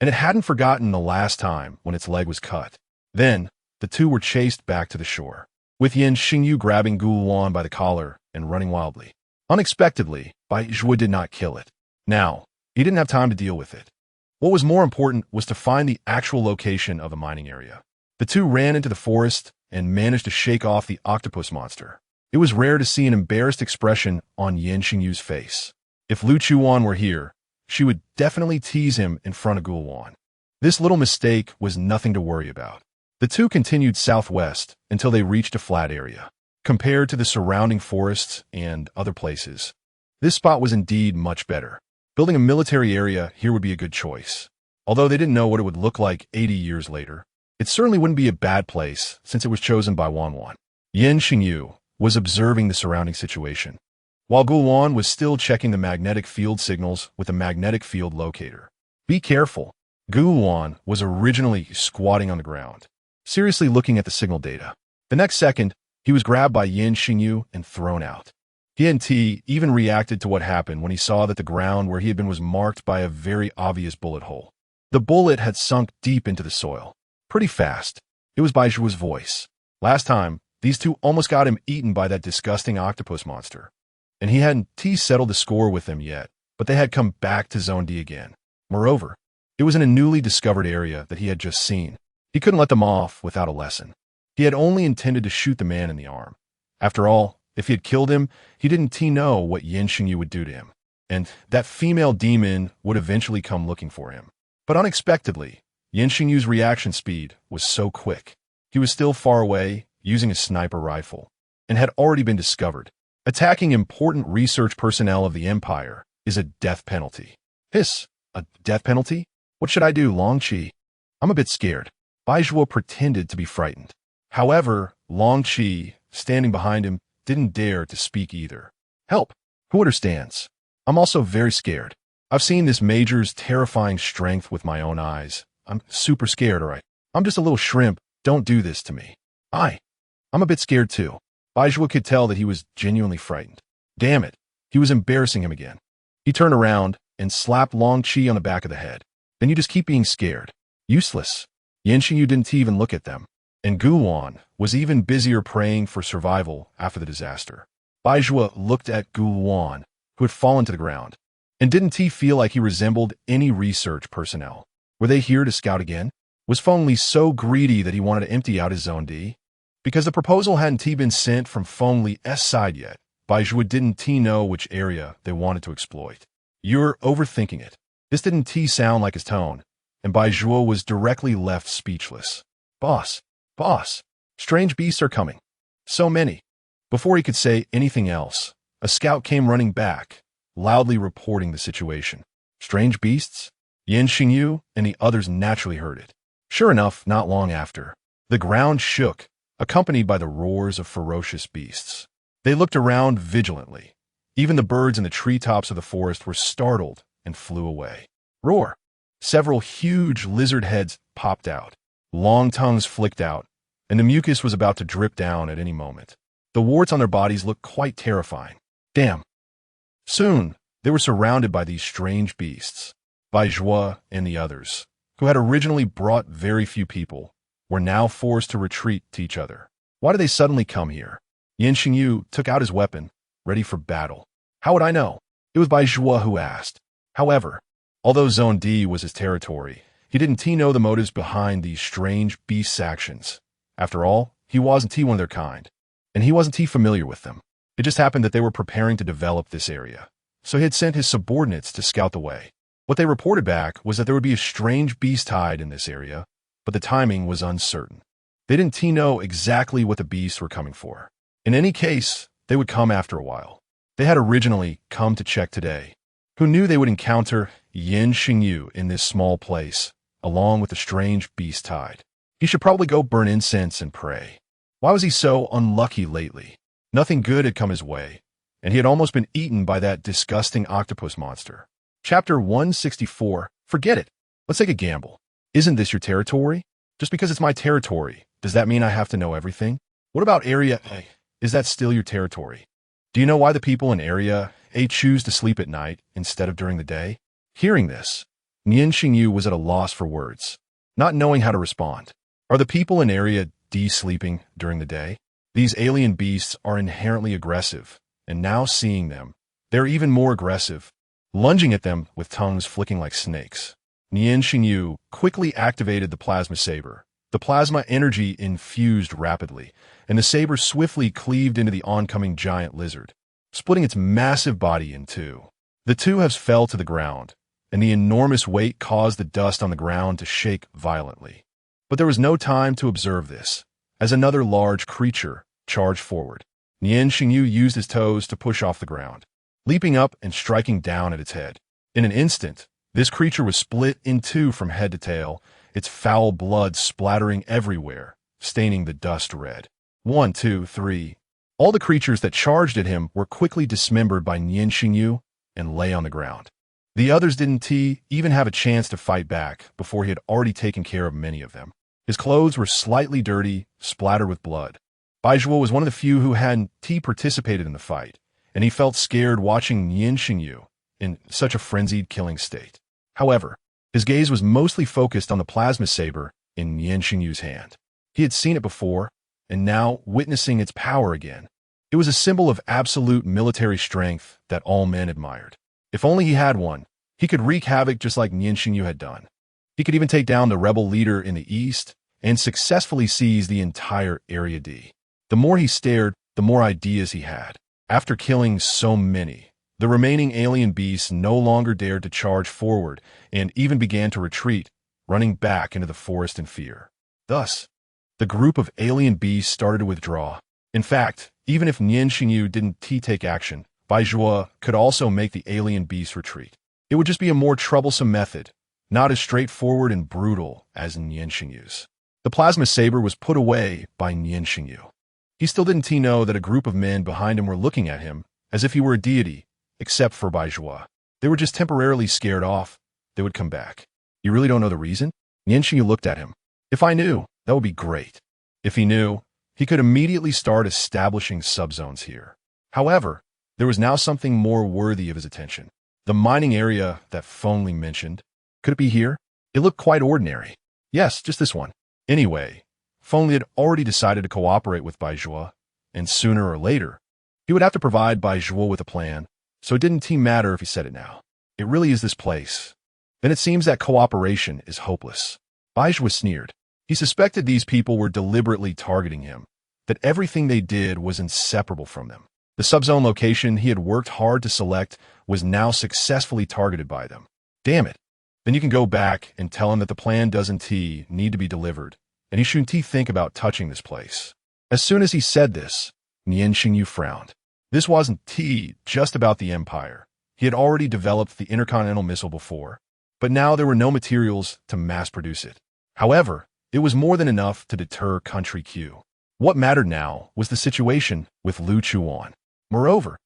and it hadn't forgotten the last time when its leg was cut. Then, the two were chased back to the shore, with Nian Shengyu grabbing Lu Chuwan by the collar and running wildly. Unexpectedly, Bai Zhuo did not kill it. Now, he didn't have time to deal with it. What was more important was to find the actual location of the mining area. The two ran into the forest and managed to shake off the octopus monster. It was rare to see an embarrassed expression on Nian Shengyu's face. If Lu Chuwan were here, she would definitely tease him in front of Lu Chuwan. This little mistake was nothing to worry about. The two continued southwest until they reached a flat area. Compared to the surrounding forests and other places, this spot was indeed much better. Building a military area here would be a good choice. Although they didn't know what it would look like 80 years later, it certainly wouldn't be a bad place since it was chosen by Wanwan. Nian Shengyu was observing the surrounding situation, while Lu Chuwan was still checking the magnetic field signals with a magnetic field locator. Be careful. Lu Chuwan was originally squatting on the ground, seriously looking at the signal data. The next second, he was grabbed by Nian Shengyu and thrown out. He even reacted to what happened when he saw that the ground where he had been was marked by a very obvious bullet hole. The bullet had sunk deep into the soil. Pretty fast. It was Bai Zhuo's voice. Last time, these two almost got him eaten by that disgusting octopus monster. And he hadn't settled the score with them yet, but they had come back to Zone D again. Moreover, it was in a newly discovered area that he had just seen. He couldn't let them off without a lesson. He had only intended to shoot the man in the arm. After all, if he had killed him, he didn't know what Nian Shengyu would do to him, and that female demon would eventually come looking for him. But unexpectedly, Nian Shengyu's reaction speed was so quick. He was still far away, using a sniper rifle, and had already been discovered. Attacking important research personnel of the Empire is a death penalty. Hiss, a death penalty? What should I do, Long Qi? I'm a bit scared. Bai Zhuo pretended to be frightened. However, Long Qi, standing behind him, didn't dare to speak either. Help! Who understands? I'm also very scared. I've seen this Major's terrifying strength with my own eyes. I'm super scared, alright? I'm just a little shrimp. Don't do this to me. I'm a bit scared too. Bai Zhuo could tell that he was genuinely frightened. Damn it. He was embarrassing him again. He turned around and slapped Long Qi on the back of the head. Then you just keep being scared. Useless. Nian Shengyu didn't even look at them. And Lu Chuwan was even busier praying for survival after the disaster. Bai Zhuo looked at Lu Chuwan, who had fallen to the ground. And didn't he feel like he resembled any research personnel? Were they here to scout again? Was Feng so greedy that he wanted to empty out his Zone D? Because the proposal hadn't been sent from Feng Li's side yet, Bai Zhuo didn't know which area they wanted to exploit. You're overthinking it. This didn't sound like his tone, and Bai Zhuo was directly left speechless. Boss, strange beasts are coming. So many. Before he could say anything else, a scout came running back, loudly reporting the situation. Strange beasts? Nian Shengyu and the others naturally heard it. Sure enough, not long after, the ground shook, accompanied by the roars of ferocious beasts. They looked around vigilantly. Even the birds in the treetops of the forest were startled and flew away. Roar! Several huge lizard heads popped out. Long tongues flicked out, and the mucus was about to drip down at any moment. The warts on their bodies looked quite terrifying. Damn! Soon, they were surrounded by these strange beasts. Bai Zhuo and the others, who had originally brought very few people, were now forced to retreat to each other. Why did they suddenly come here? Nian Shengyu took out his weapon, ready for battle. How would I know? It was Bai Zhuo who asked. However, although Zone D was his territory, he didn't know the motives behind these strange beasts' actions. After all, he wasn't one of their kind, and he wasn't familiar with them. It just happened that they were preparing to develop this area, so he had sent his subordinates to scout the way. What they reported back was that there would be a strange beast hide in this area, but the timing was uncertain. They didn't know exactly what the beasts were coming for. In any case, they would come after a while. They had originally come to check today. Who knew they would encounter Nian Shengyu in this small place, along with the strange beast hide? He should probably go burn incense and pray. Why was he so unlucky lately? Nothing good had come his way, and he had almost been eaten by that disgusting octopus monster. Chapter 164. Forget it. Let's take a gamble. Isn't this your territory? Just because it's my territory, does that mean I have to know everything? What about Area A? Is that still your territory? Do you know why the people in Area A choose to sleep at night instead of during the day? Hearing this, Nian Shengyu was at a loss for words, not knowing how to respond. Are the people in Area D sleeping during the day? These alien beasts are inherently aggressive, and now seeing them, they're even more aggressive, lunging at them with tongues flicking like snakes. Nian Shengyu quickly activated the plasma saber. The plasma energy infused rapidly, and the saber swiftly cleaved into the oncoming giant lizard, splitting its massive body in two. The two halves fell to the ground, and the enormous weight caused the dust on the ground to shake violently. But there was no time to observe this, as another large creature charged forward. Nian Shengyu used his toes to push off the ground, leaping up and striking down at its head. In an instant, this creature was split in two from head to tail, its foul blood splattering everywhere, staining the dust red. 1, 2, 3. All the creatures that charged at him were quickly dismembered by Nian Shengyu and lay on the ground. The others didn't even have a chance to fight back before he had already taken care of many of them. His clothes were slightly dirty, splattered with blood. Bai Zhuo was one of the few who hadn't participated in the fight, and he felt scared watching Nian Shengyu in such a frenzied killing state. However, his gaze was mostly focused on the plasma saber in Nian Shengyu's hand. He had seen it before, and now, witnessing its power again, it was a symbol of absolute military strength that all men admired. If only he had one, he could wreak havoc just like Nian Shengyu had done. He could even take down the rebel leader in the east and successfully seize the entire Area D. The more he stared, the more ideas he had. After killing so many, the remaining alien beasts no longer dared to charge forward and even began to retreat, running back into the forest in fear. Thus, the group of alien beasts started to withdraw. In fact, even if Nian Shengyu didn't take action, Bai Zhuo could also make the alien beasts retreat. It would just be a more troublesome method, not as straightforward and brutal as Nian Shengyu's. The plasma saber was put away by Nian Shengyu. He still didn't know that a group of men behind him were looking at him as if he were a deity, except for Bai Zhuo. They were just temporarily scared off. They would come back. You really don't know the reason? Nian Shengyu looked at him. If I knew, that would be great. If he knew, he could immediately start establishing subzones here. However, there was now something more worthy of his attention. The mining area that Feng Li mentioned. Could it be here? It looked quite ordinary. Yes, just this one. Anyway, Feng Li had already decided to cooperate with Bai Zhuo, and sooner or later, he would have to provide Bai Zhuo with a plan, so it didn't matter if he said it now. It really is this place. Then it seems that cooperation is hopeless. Bai Zhuo sneered. He suspected these people were deliberately targeting him, that everything they did was inseparable from them. The subzone location he had worked hard to select was now successfully targeted by them. Damn it. Then you can go back and tell him that the plan doesn't need to be delivered, and he shouldn't think about touching this place. As soon as he said this, Nian Shengyu frowned. This wasn't just about the Empire. He had already developed the intercontinental missile before, but now there were no materials to mass produce it. However, it was more than enough to deter Country Q. What mattered now was the situation with Lu Chuwan. Moreover,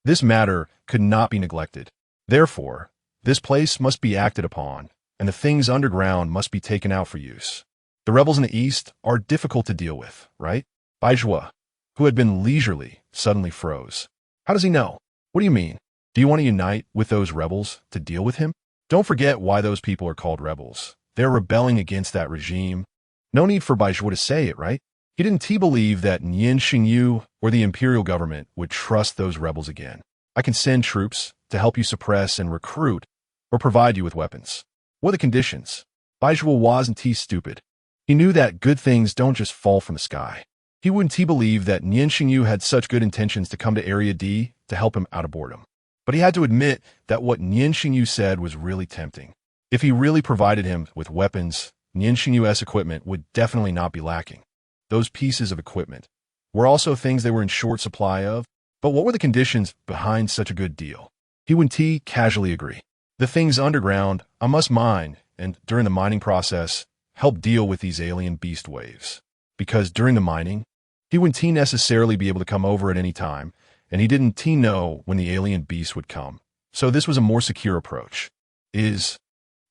this matter could not be neglected. Therefore, this place must be acted upon, and the things underground must be taken out for use. The rebels in the east are difficult to deal with, right? Bai Zhuo, who had been leisurely, suddenly froze. How does he know? What do you mean? Do you want to unite with those rebels to deal with him? Don't forget why those people are called rebels. They're rebelling against that regime. No need for Bai Zhuo to say it, right? He didn't believe that Nian Shengyu or the imperial government would trust those rebels again. I can send troops to help you suppress and recruit or provide you with weapons. What are the conditions? Bai Zhuo wasn't stupid. He knew that good things don't just fall from the sky. He wouldn't believe that Nian Shengyu had such good intentions to come to Area D to help him out of boredom. But he had to admit that what Nian Shengyu said was really tempting. If he really provided him with weapons, Nian Shengyu's equipment would definitely not be lacking. Those pieces of equipment were also things they were in short supply of. But what were the conditions behind such a good deal? He would casually agree. The things underground I must mine, and during the mining process, help deal with these alien beast waves. Because during the mining, he wouldn't necessarily be able to come over at any time, and he didn't know when the alien beast would come. So this was a more secure approach. Is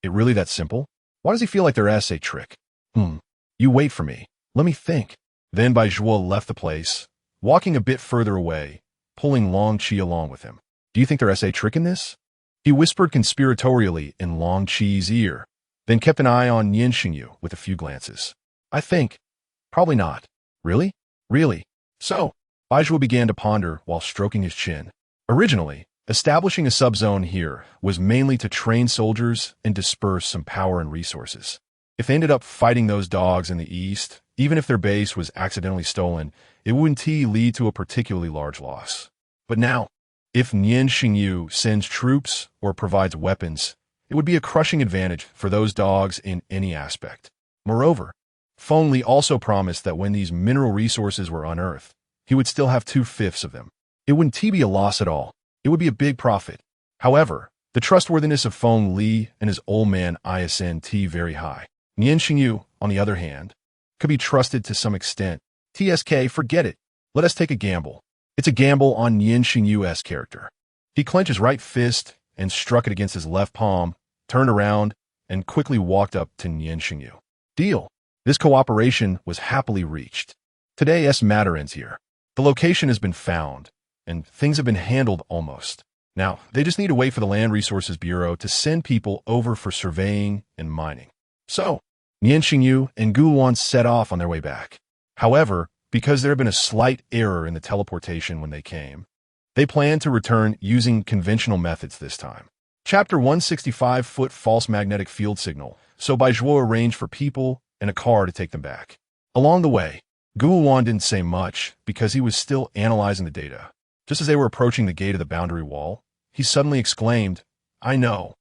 it really that simple? Why does he feel like they're a trick? You wait for me. Let me think. Then Bai Zhuo left the place, walking a bit further away, pulling Long Qi along with him. Do you think they're a trick in this? He whispered conspiratorially in Long Qi's ear, then kept an eye on Nian Shengyu with a few glances. I think. Probably not. Really? Really? So, Bai Zhuo began to ponder while stroking his chin. Originally, establishing a subzone here was mainly to train soldiers and disperse some power and resources. If they ended up fighting those dogs in the east, even if their base was accidentally stolen, it wouldn't lead to a particularly large loss. But now, if Nian Shengyu sends troops or provides weapons, it would be a crushing advantage for those dogs in any aspect. Moreover, Feng Li also promised that when these mineral resources were unearthed, he would still have 2/5 of them. It wouldn't be a loss at all. It would be a big profit. However, the trustworthiness of Feng Li and his old man isn't very high. Nian Shengyu, on the other hand, could be trusted to some extent. Forget it. Let us take a gamble. It's a gamble on Nian Shengyu's character. He clenched his right fist and struck it against his left palm, turned around, and quickly walked up to Nian Shengyu. Deal. This cooperation was happily reached. Today's matter ends here. The location has been found, and things have been handled almost. Now, they just need to wait for the Land Resources Bureau to send people over for surveying and mining. So, Nian Shengyu and Lu Chuwan set off on their way back. However, because there had been a slight error in the teleportation when they came, they planned to return using conventional methods this time. Chapter 165 False Magnetic Field Signal. So Bai Zhuo arranged for people and a car to take them back. Along the way, Lu Chuwan didn't say much because he was still analyzing the data. Just as they were approaching the gate of the boundary wall, he suddenly exclaimed, I know.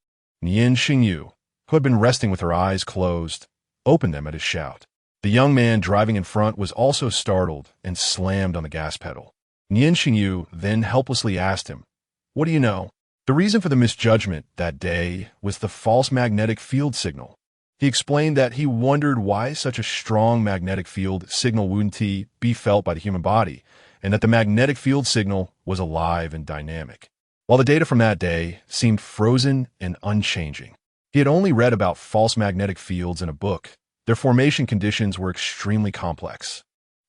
Nian Shengyu, who had been resting with her eyes closed, opened them at his shout. The young man driving in front was also startled and slammed on the gas pedal. Nian Shengyu then helplessly asked him, What do you know? The reason for the misjudgment that day was the false magnetic field signal. He explained that he wondered why such a strong magnetic field signal wouldn't be felt by the human body, and that the magnetic field signal was alive and dynamic. While the data from that day seemed frozen and unchanging, he had only read about false magnetic fields in a book. Their formation conditions were extremely complex,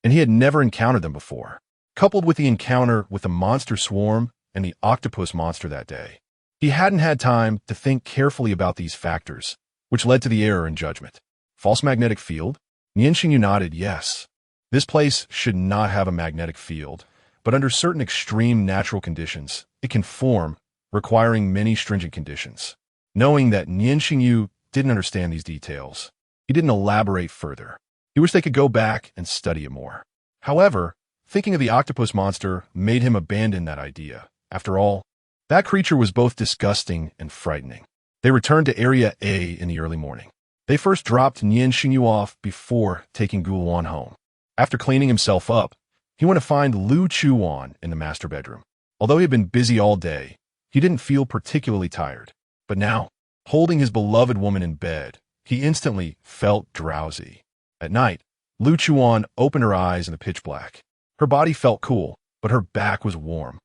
and he had never encountered them before. Coupled with the encounter with the monster swarm and the octopus monster that day, he hadn't had time to think carefully about these factors, which led to the error in judgment. False magnetic field? Nian Shengyu nodded yes. This place should not have a magnetic field, but under certain extreme natural conditions, it can form, requiring many stringent conditions. Knowing that Nian Shengyu didn't understand these details, he didn't elaborate further. He wished they could go back and study it more. However, thinking of the octopus monster made him abandon that idea. After all, that creature was both disgusting and frightening. They returned to Area A in the early morning. They first dropped Nian Shengyu off before taking Lu Chuwan home. After cleaning himself up, he went to find Lu Chuwan in the master bedroom. Although he had been busy all day, he didn't feel particularly tired. But now, holding his beloved woman in bed, he instantly felt drowsy. At night, Lu Chuwan opened her eyes in the pitch black. Her body felt cool, but her back was warm.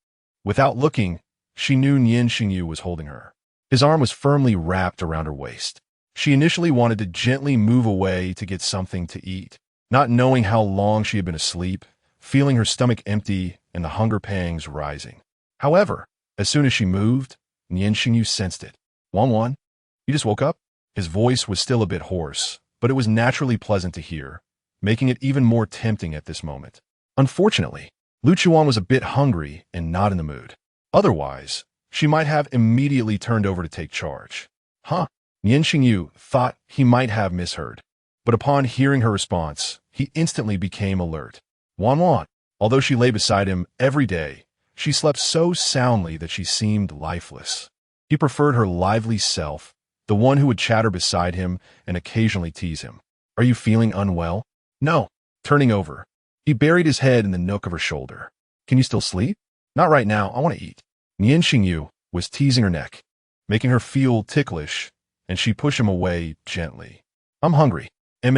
Without looking, she knew Nian Shengyu was holding her. His arm was firmly wrapped around her waist. She initially wanted to gently move away to get something to eat, not knowing how long she had been asleep, feeling her stomach empty and the hunger pangs rising. However, as soon as she moved, Nian Shengyu sensed it. Wan, you just woke up? His voice was still a bit hoarse, but it was naturally pleasant to hear, making it even more tempting at this moment. Unfortunately, Lu Chuwan was a bit hungry and not in the mood. Otherwise, she might have immediately turned over to take charge. Huh? Nian Shengyu thought he might have misheard. But upon hearing her response, he instantly became alert. Wan, although she lay beside him every day, she slept so soundly that she seemed lifeless. He preferred her lively self, the one who would chatter beside him and occasionally tease him. Are you feeling unwell? No. Turning over, he buried his head in the nook of her shoulder. Can you still sleep? Not right now, I want to eat. Nian Shengyu was teasing her neck, making her feel ticklish, and she pushed him away gently. I'm hungry. I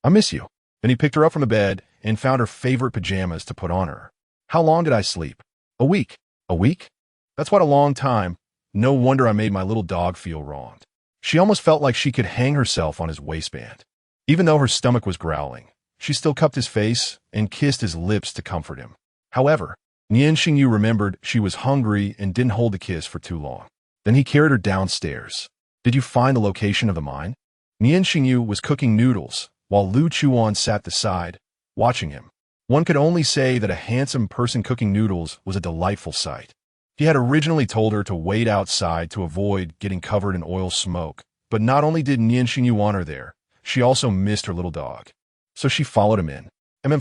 miss you. Then he picked her up from the bed and found her favorite pajamas to put on her. How long did I sleep? A week. A week? That's quite a long time. No wonder I made my little dog feel wronged. She almost felt like she could hang herself on his waistband. Even though her stomach was growling, she still cupped his face and kissed his lips to comfort him. However, Nian Shengyu remembered she was hungry and didn't hold the kiss for too long. Then he carried her downstairs. Did you find the location of the mine? Nian Shengyu was cooking noodles, while Lu Chuwan sat beside, watching him. One could only say that a handsome person cooking noodles was a delightful sight. He had originally told her to wait outside to avoid getting covered in oil smoke, but not only did Nian Shengyu want her there, she also missed her little dog. So she followed him in.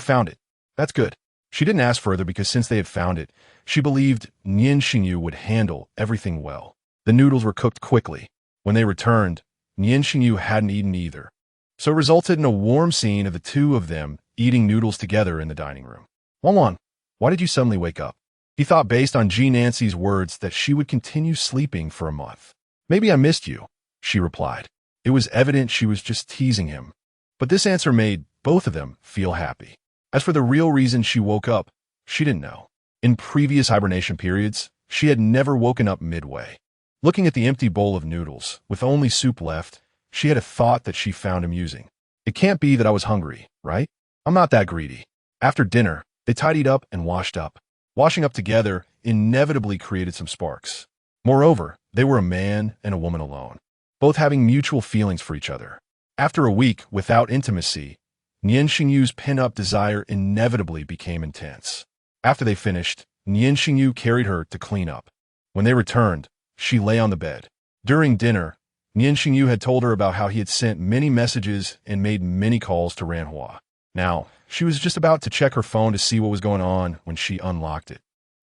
Found it. That's good. She didn't ask further because since they had found it, she believed Nian Shengyu would handle everything well. The noodles were cooked quickly. When they returned, Nian Shengyu hadn't eaten either. So it resulted in a warm scene of the two of them eating noodles together in the dining room. Wan, why did you suddenly wake up? He thought based on Ji Nancy's words that she would continue sleeping for a month. Maybe I missed you, she replied. It was evident she was just teasing him. But this answer made both of them feel happy. As for the real reason she woke up, she didn't know. In previous hibernation periods, she had never woken up midway. Looking at the empty bowl of noodles, with only soup left, she had a thought that she found amusing. It can't be that I was hungry, right? I'm not that greedy. After dinner, they tidied up and washed up. Washing up together inevitably created some sparks. Moreover, they were a man and a woman alone, both having mutual feelings for each other. After a week without intimacy, Nian Shengyu's pent-up desire inevitably became intense. After they finished, Nian Shengyu carried her to clean up. When they returned, she lay on the bed. During dinner, Nian Shengyu had told her about how he had sent many messages and made many calls to Ranhua. Now, she was just about to check her phone to see what was going on when she unlocked it.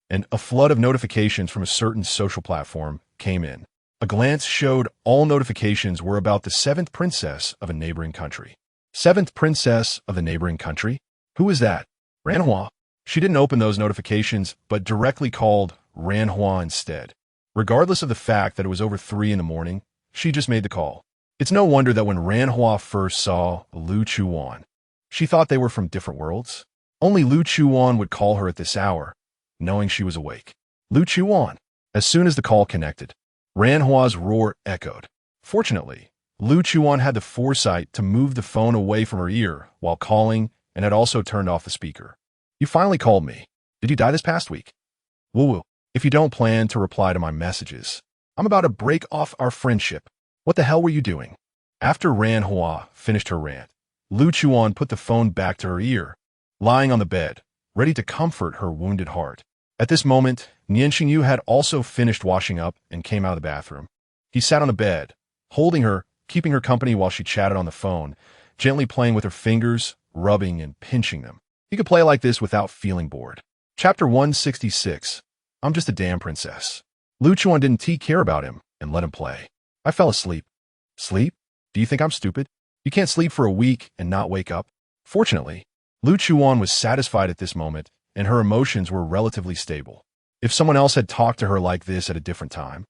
And a flood of notifications from a certain social platform came in. A glance showed all notifications were about the 7th princess of a neighboring country. 7th princess of the neighboring country? Who is that? Ranhua. She didn't open those notifications, but directly called Ranhua instead. Regardless of the fact that it was over 3 in the morning, she just made the call. It's no wonder that when Ranhua first saw Lu Chuwan, she thought they were from different worlds. Only Lu Chuwan would call her at this hour, knowing she was awake. Lu Chuwan. As soon as the call connected, Ranhua's roar echoed. Fortunately, Lu Chuwan had the foresight to move the phone away from her ear while calling and had also turned off the speaker. You finally called me. Did you die this past week? Woo-woo. If you don't plan to reply to my messages, I'm about to break off our friendship. What the hell were you doing? After Ranhua finished her rant, Lu Chuwan put the phone back to her ear, lying on the bed, ready to comfort her wounded heart. At this moment, Nian Shengyu had also finished washing up and came out of the bathroom. He sat on the bed, holding her, keeping her company while she chatted on the phone, gently playing with her fingers, rubbing and pinching them. He could play like this without feeling bored. Chapter 166. I'm just a damn princess. Lu Chuan didn't care about him and let him play. I fell asleep. Sleep? Do you think I'm stupid? You can't sleep for a week and not wake up. Fortunately, Lu Chuan was satisfied at this moment, and her emotions were relatively stable. If someone else had talked to her like this at a different time,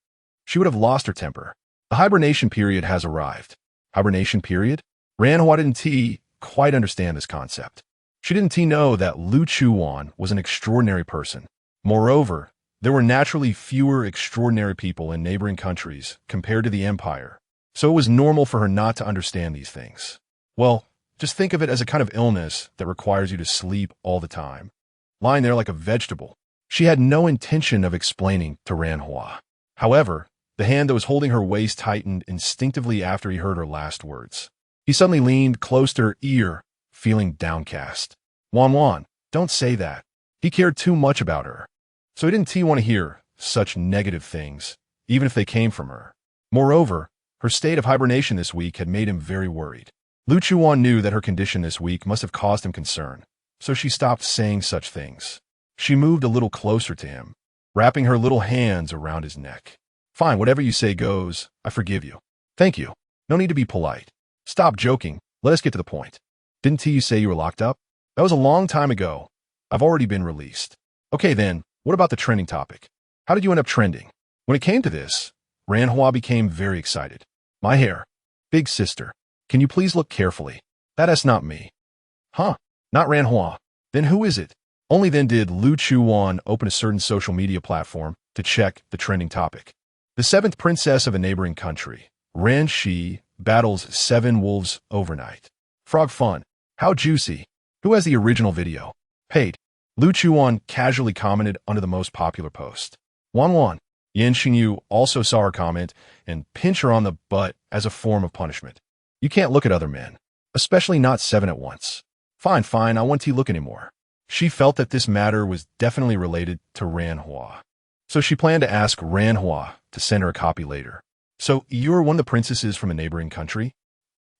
she would have lost her temper. The hibernation period has arrived. Hibernation period? Ranhua didn't quite understand this concept. She didn't know that Lu Chuan was an extraordinary person. Moreover, there were naturally fewer extraordinary people in neighboring countries compared to the empire, so it was normal for her not to understand these things. Well, just think of it as a kind of illness that requires you to sleep all the time, lying there like a vegetable. She had no intention of explaining to Ranhua. However, the hand that was holding her waist tightened instinctively after he heard her last words. He suddenly leaned close to her ear, feeling downcast. Wan, don't say that. He cared too much about her. So he didn't want to hear such negative things, even if they came from her. Moreover, her state of hibernation this week had made him very worried. Lu Chuwan knew that her condition this week must have caused him concern, so she stopped saying such things. She moved a little closer to him, wrapping her little hands around his neck. Fine, whatever you say goes. I forgive you. Thank you. No need to be polite. Stop joking. Let us get to the point. Didn't you say you were locked up? That was a long time ago. I've already been released. Okay then, what about the trending topic? How did you end up trending? When it came to this, Ranhua became very excited. My hair. Big sister. Can you please look carefully? That's not me. Huh? Not Ranhua. Then who is it? Only then did Lu Chuwan open a certain social media platform to check the trending topic. The seventh princess of a neighboring country, Ran Shi, battles 7 wolves overnight. Frog fun. How juicy. Who has the original video? Paid. Lu Chuwan casually commented under the most popular post. Wan. Nian Shengyu also saw her comment and pinched her on the butt as a form of punishment. You can't look at other men, especially not 7 at once. Fine, I won't look anymore. She felt that this matter was definitely related to Ranhua. So she planned to ask Ranhua to send her a copy later. So you're one of the princesses from a neighboring country?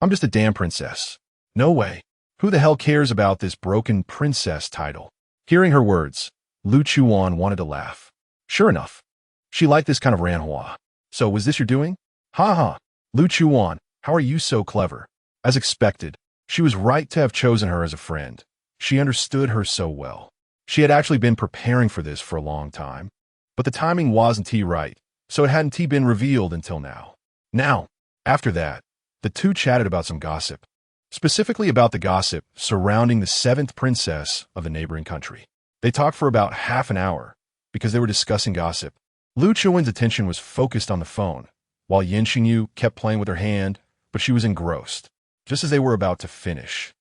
I'm just a damn princess. No way. Who the hell cares about this broken princess title? Hearing her words, Lu Chuwan wanted to laugh. Sure enough, she liked this kind of Ranhua. So was this your doing? Ha. Lu Chuwan, how are you so clever? As expected, she was right to have chosen her as a friend. She understood her so well. She had actually been preparing for this for a long time. But the timing wasn't right, so it hadn't been revealed until now. Now, after that, the two chatted about some gossip. Specifically about the gossip surrounding the 7th princess of the neighboring country. They talked for about half an hour because they were discussing gossip. Lu Chuan's attention was focused on the phone, while Nian Shengyu kept playing with her hand, but she was engrossed. Just as they were about to finish,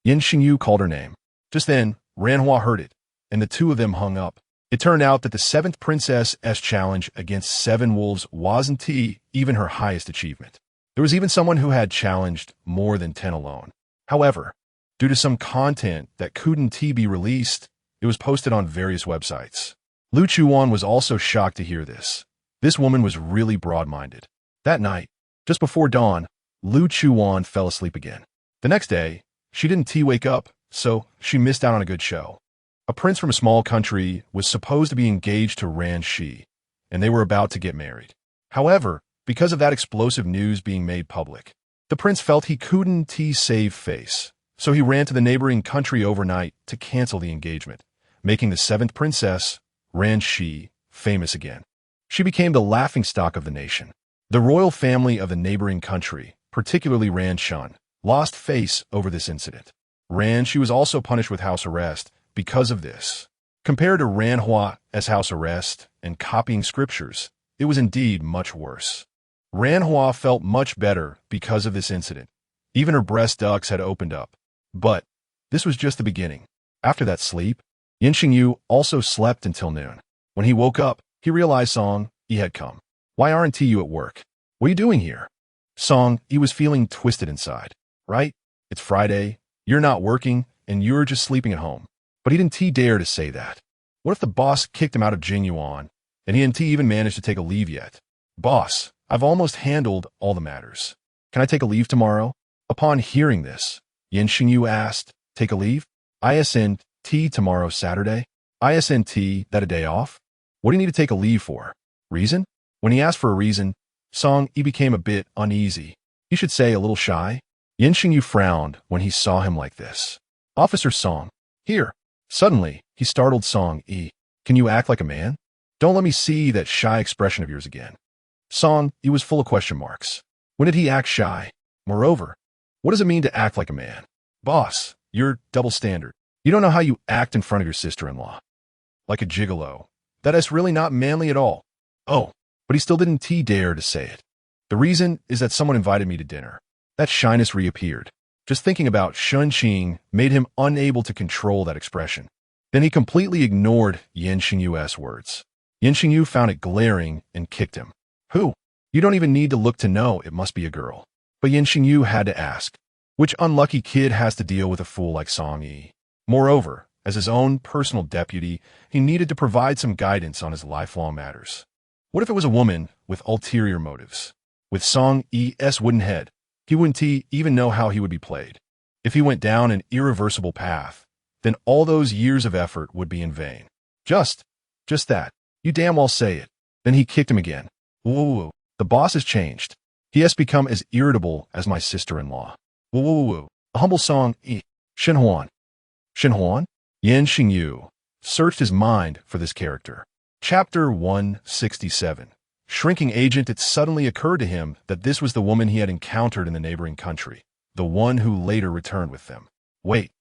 Nian Shengyu called her name. Just then, Ranhua heard it, and the two of them hung up. It turned out that the 7th princess's challenge against 7 wolves wasn't even her highest achievement. There was even someone who had challenged more than 10 alone. However, due to some content that couldn't be released, it was posted on various websites. Lu Chuwan was also shocked to hear this. This woman was really broad-minded. That night, just before dawn, Lu Chuwan fell asleep again. The next day, she didn't wake up, so she missed out on a good show. A prince from a small country was supposed to be engaged to Ran Shi, and they were about to get married. However, because of that explosive news being made public, the prince felt he couldn't save face, so he ran to the neighboring country overnight to cancel the engagement, making the 7th princess, Ran Shi, famous again. She became the laughingstock of the nation. The royal family of the neighboring country, particularly Ran Shun, lost face over this incident. Ran Shi was also punished with house arrest because of this. Compared to Ranhua's house arrest and copying scriptures, it was indeed much worse. Ranhua felt much better because of this incident. Even her breast ducts had opened up. But this was just the beginning. After that sleep, Nian Shengyu also slept until noon. When he woke up, he realized Song Yi had come. Why aren't you at work? What are you doing here? Song Yi was feeling twisted inside. Right? It's Friday, you're not working, and you're just sleeping at home. But he didn't dare to say that. What if the boss kicked him out of Jingyuan, and he didn't even manage to take a leave yet? Boss, I've almost handled all the matters. Can I take a leave tomorrow? Upon hearing this, Nian Shengyu asked, take a leave? ISNT tomorrow Saturday? ISNT that a day off? What do you need to take a leave for? Reason? When he asked for a reason, Song Yi became a bit uneasy. You should say a little shy. Nian Shengyu frowned when he saw him like this. Officer Song, here. Suddenly, he startled Song Yi. Can you act like a man? Don't let me see that shy expression of yours again. Song Yi was full of question marks. When did he act shy? Moreover, what does it mean to act like a man? Boss, you're double standard. You don't know how you act in front of your sister-in-law. Like a gigolo. That is really not manly at all. Oh, but he still didn't dare to say it. The reason is that someone invited me to dinner. That shyness reappeared. Just thinking about Shun Qing made him unable to control that expression. Then he completely ignored Nian Shengyu's words. Nian Shengyu found it glaring and kicked him. Who? You don't even need to look to know it must be a girl. But Nian Shengyu had to ask. Which unlucky kid has to deal with a fool like Song Yi? Moreover, As his own personal deputy, he needed to provide some guidance on his lifelong matters. What if it was a woman with ulterior motives? With Song Yi's wooden head, he wouldn't even know how he would be played. If he went down an irreversible path, then all those years of effort would be in vain. Just that. You damn well say it. Then he kicked him again. Whoa, the boss has changed. He has become as irritable as my sister-in-law. Whoa. A humble Song Yi. Shenhuan. Shenhuan? Nian Shengyu searched his mind for this character. Chapter 167. Shrinking Agent. It suddenly occurred to him that this was the woman he had encountered in the neighboring country, the one who later returned with them. Wait.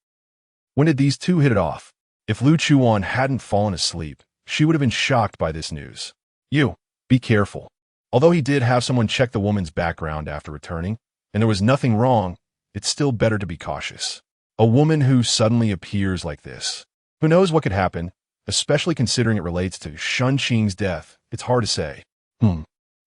When did these two hit it off? If Lu Chuwan hadn't fallen asleep, she would have been shocked by this news. You, be careful. Although he did have someone check the woman's background after returning, and there was nothing wrong, it's still better to be cautious. A woman who suddenly appears like this. Who knows what could happen, especially considering it relates to Shun Qing's death. It's hard to say.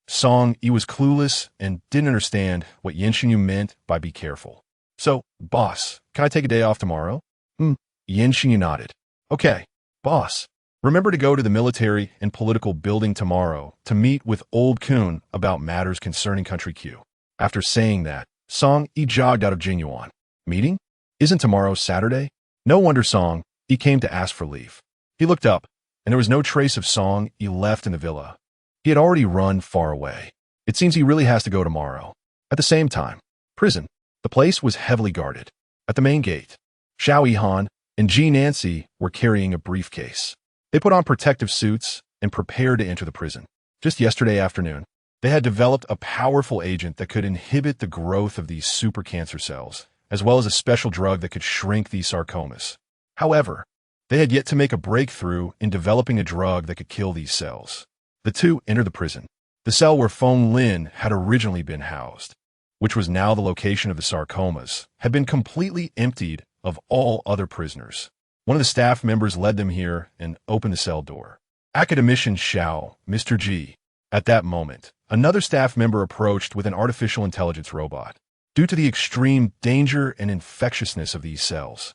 Song Yi was clueless and didn't understand what Nian Shengyu meant by be careful. So, boss, can I take a day off tomorrow? Nian Shengyu nodded. Okay, boss. Remember to go to the military and political building tomorrow to meet with Old Kun about matters concerning Country Q. After saying that, Song Yi jogged out of Jinyuan. Meeting? Isn't tomorrow Saturday? No wonder Song Yi came to ask for leave. He looked up, and there was no trace of Song Yi left in the villa. He had already run far away. It seems he really has to go tomorrow. At the same time, prison. The place was heavily guarded. At the main gate, Xiao Yihan and Ji Nancy were carrying a briefcase. They put on protective suits and prepared to enter the prison. Just yesterday afternoon, they had developed a powerful agent that could inhibit the growth of these super cancer cells, as well as a special drug that could shrink these sarcomas. However, they had yet to make a breakthrough in developing a drug that could kill these cells. The two entered the prison, the cell where Feng Lin had originally been housed, which was now the location of the sarcomas, had been completely emptied of all other prisoners. One of the staff members led them here and opened the cell door. Academician Xiao, Mr. G. At that moment, another staff member approached with an artificial intelligence robot. Due to the extreme danger and infectiousness of these cells,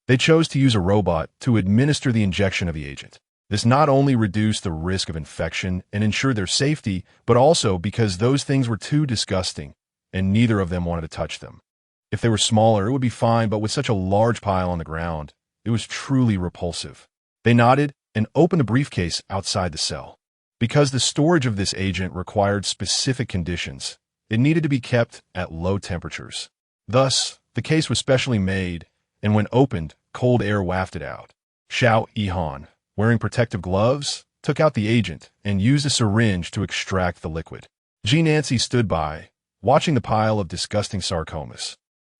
they chose to use a robot to administer the injection of the agent. This not only reduced the risk of infection and ensured their safety, but also because those things were too disgusting, and neither of them wanted to touch them. If they were smaller, it would be fine, but with such a large pile on the ground, it was truly repulsive. They nodded and opened the briefcase outside the cell. Because the storage of this agent required specific conditions, it needed to be kept at low temperatures. Thus, the case was specially made, and when opened, cold air wafted out. Xiao Yihan, wearing protective gloves, took out the agent and used a syringe to extract the liquid. Ji Nancy stood by, watching the pile of disgusting sarcomas.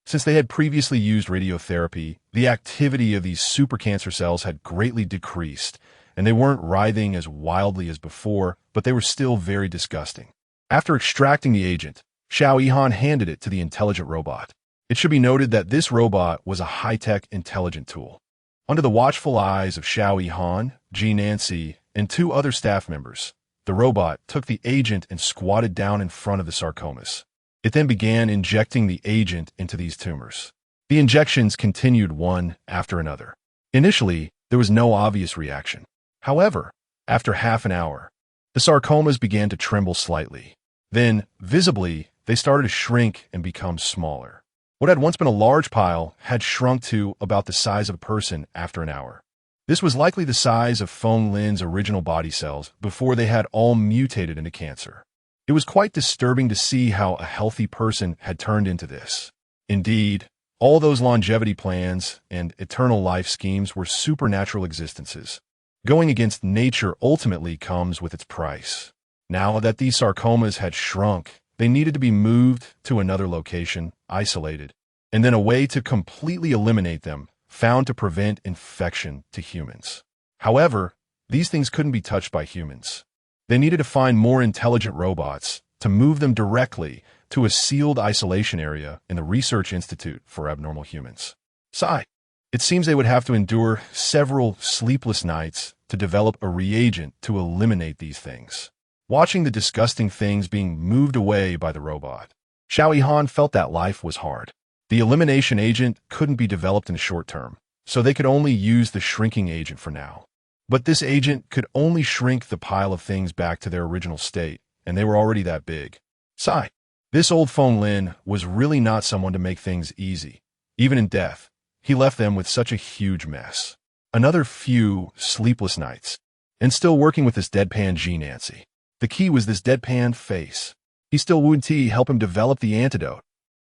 Since they had previously used radiotherapy, the activity of these super cancer cells had greatly decreased, and they weren't writhing as wildly as before, but they were still very disgusting. After extracting the agent, Xiao Yihan handed it to the intelligent robot. It should be noted that this robot was a high-tech intelligent tool. Under the watchful eyes of Xiao Yihan, Ji Nancy, and two other staff members, the robot took the agent and squatted down in front of the sarcomas. It then began injecting the agent into these tumors. The injections continued one after another. Initially, there was no obvious reaction. However, after half an hour, the sarcomas began to tremble slightly. Then, visibly, they started to shrink and become smaller. What had once been a large pile had shrunk to about the size of a person after an hour. This was likely the size of Feng Lin's original body cells before they had all mutated into cancer. It was quite disturbing to see how a healthy person had turned into this. Indeed, all those longevity plans and eternal life schemes were supernatural existences. Going against nature ultimately comes with its price. Now that these sarcomas had shrunk, they needed to be moved to another location, isolated, and then a way to completely eliminate them, found to prevent infection to humans. However, these things couldn't be touched by humans. They needed to find more intelligent robots to move them directly to a sealed isolation area in the Research Institute for Abnormal Humans. Sigh. It seems they would have to endure several sleepless nights to develop a reagent to eliminate these things. Watching the disgusting things being moved away by the robot, Xiao Yihan felt that life was hard. The elimination agent couldn't be developed in the short term. so they could only use the shrinking agent for now. But this agent could only shrink the pile of things back to their original state, and they were already that big. Sigh. This old Feng Lin was really not someone to make things easy. Even in death, he left them with such a huge mess. Another few sleepless nights, and still working with this deadpan Ji Nancy. The key was this deadpan face. He still wouldn't help him develop the antidote.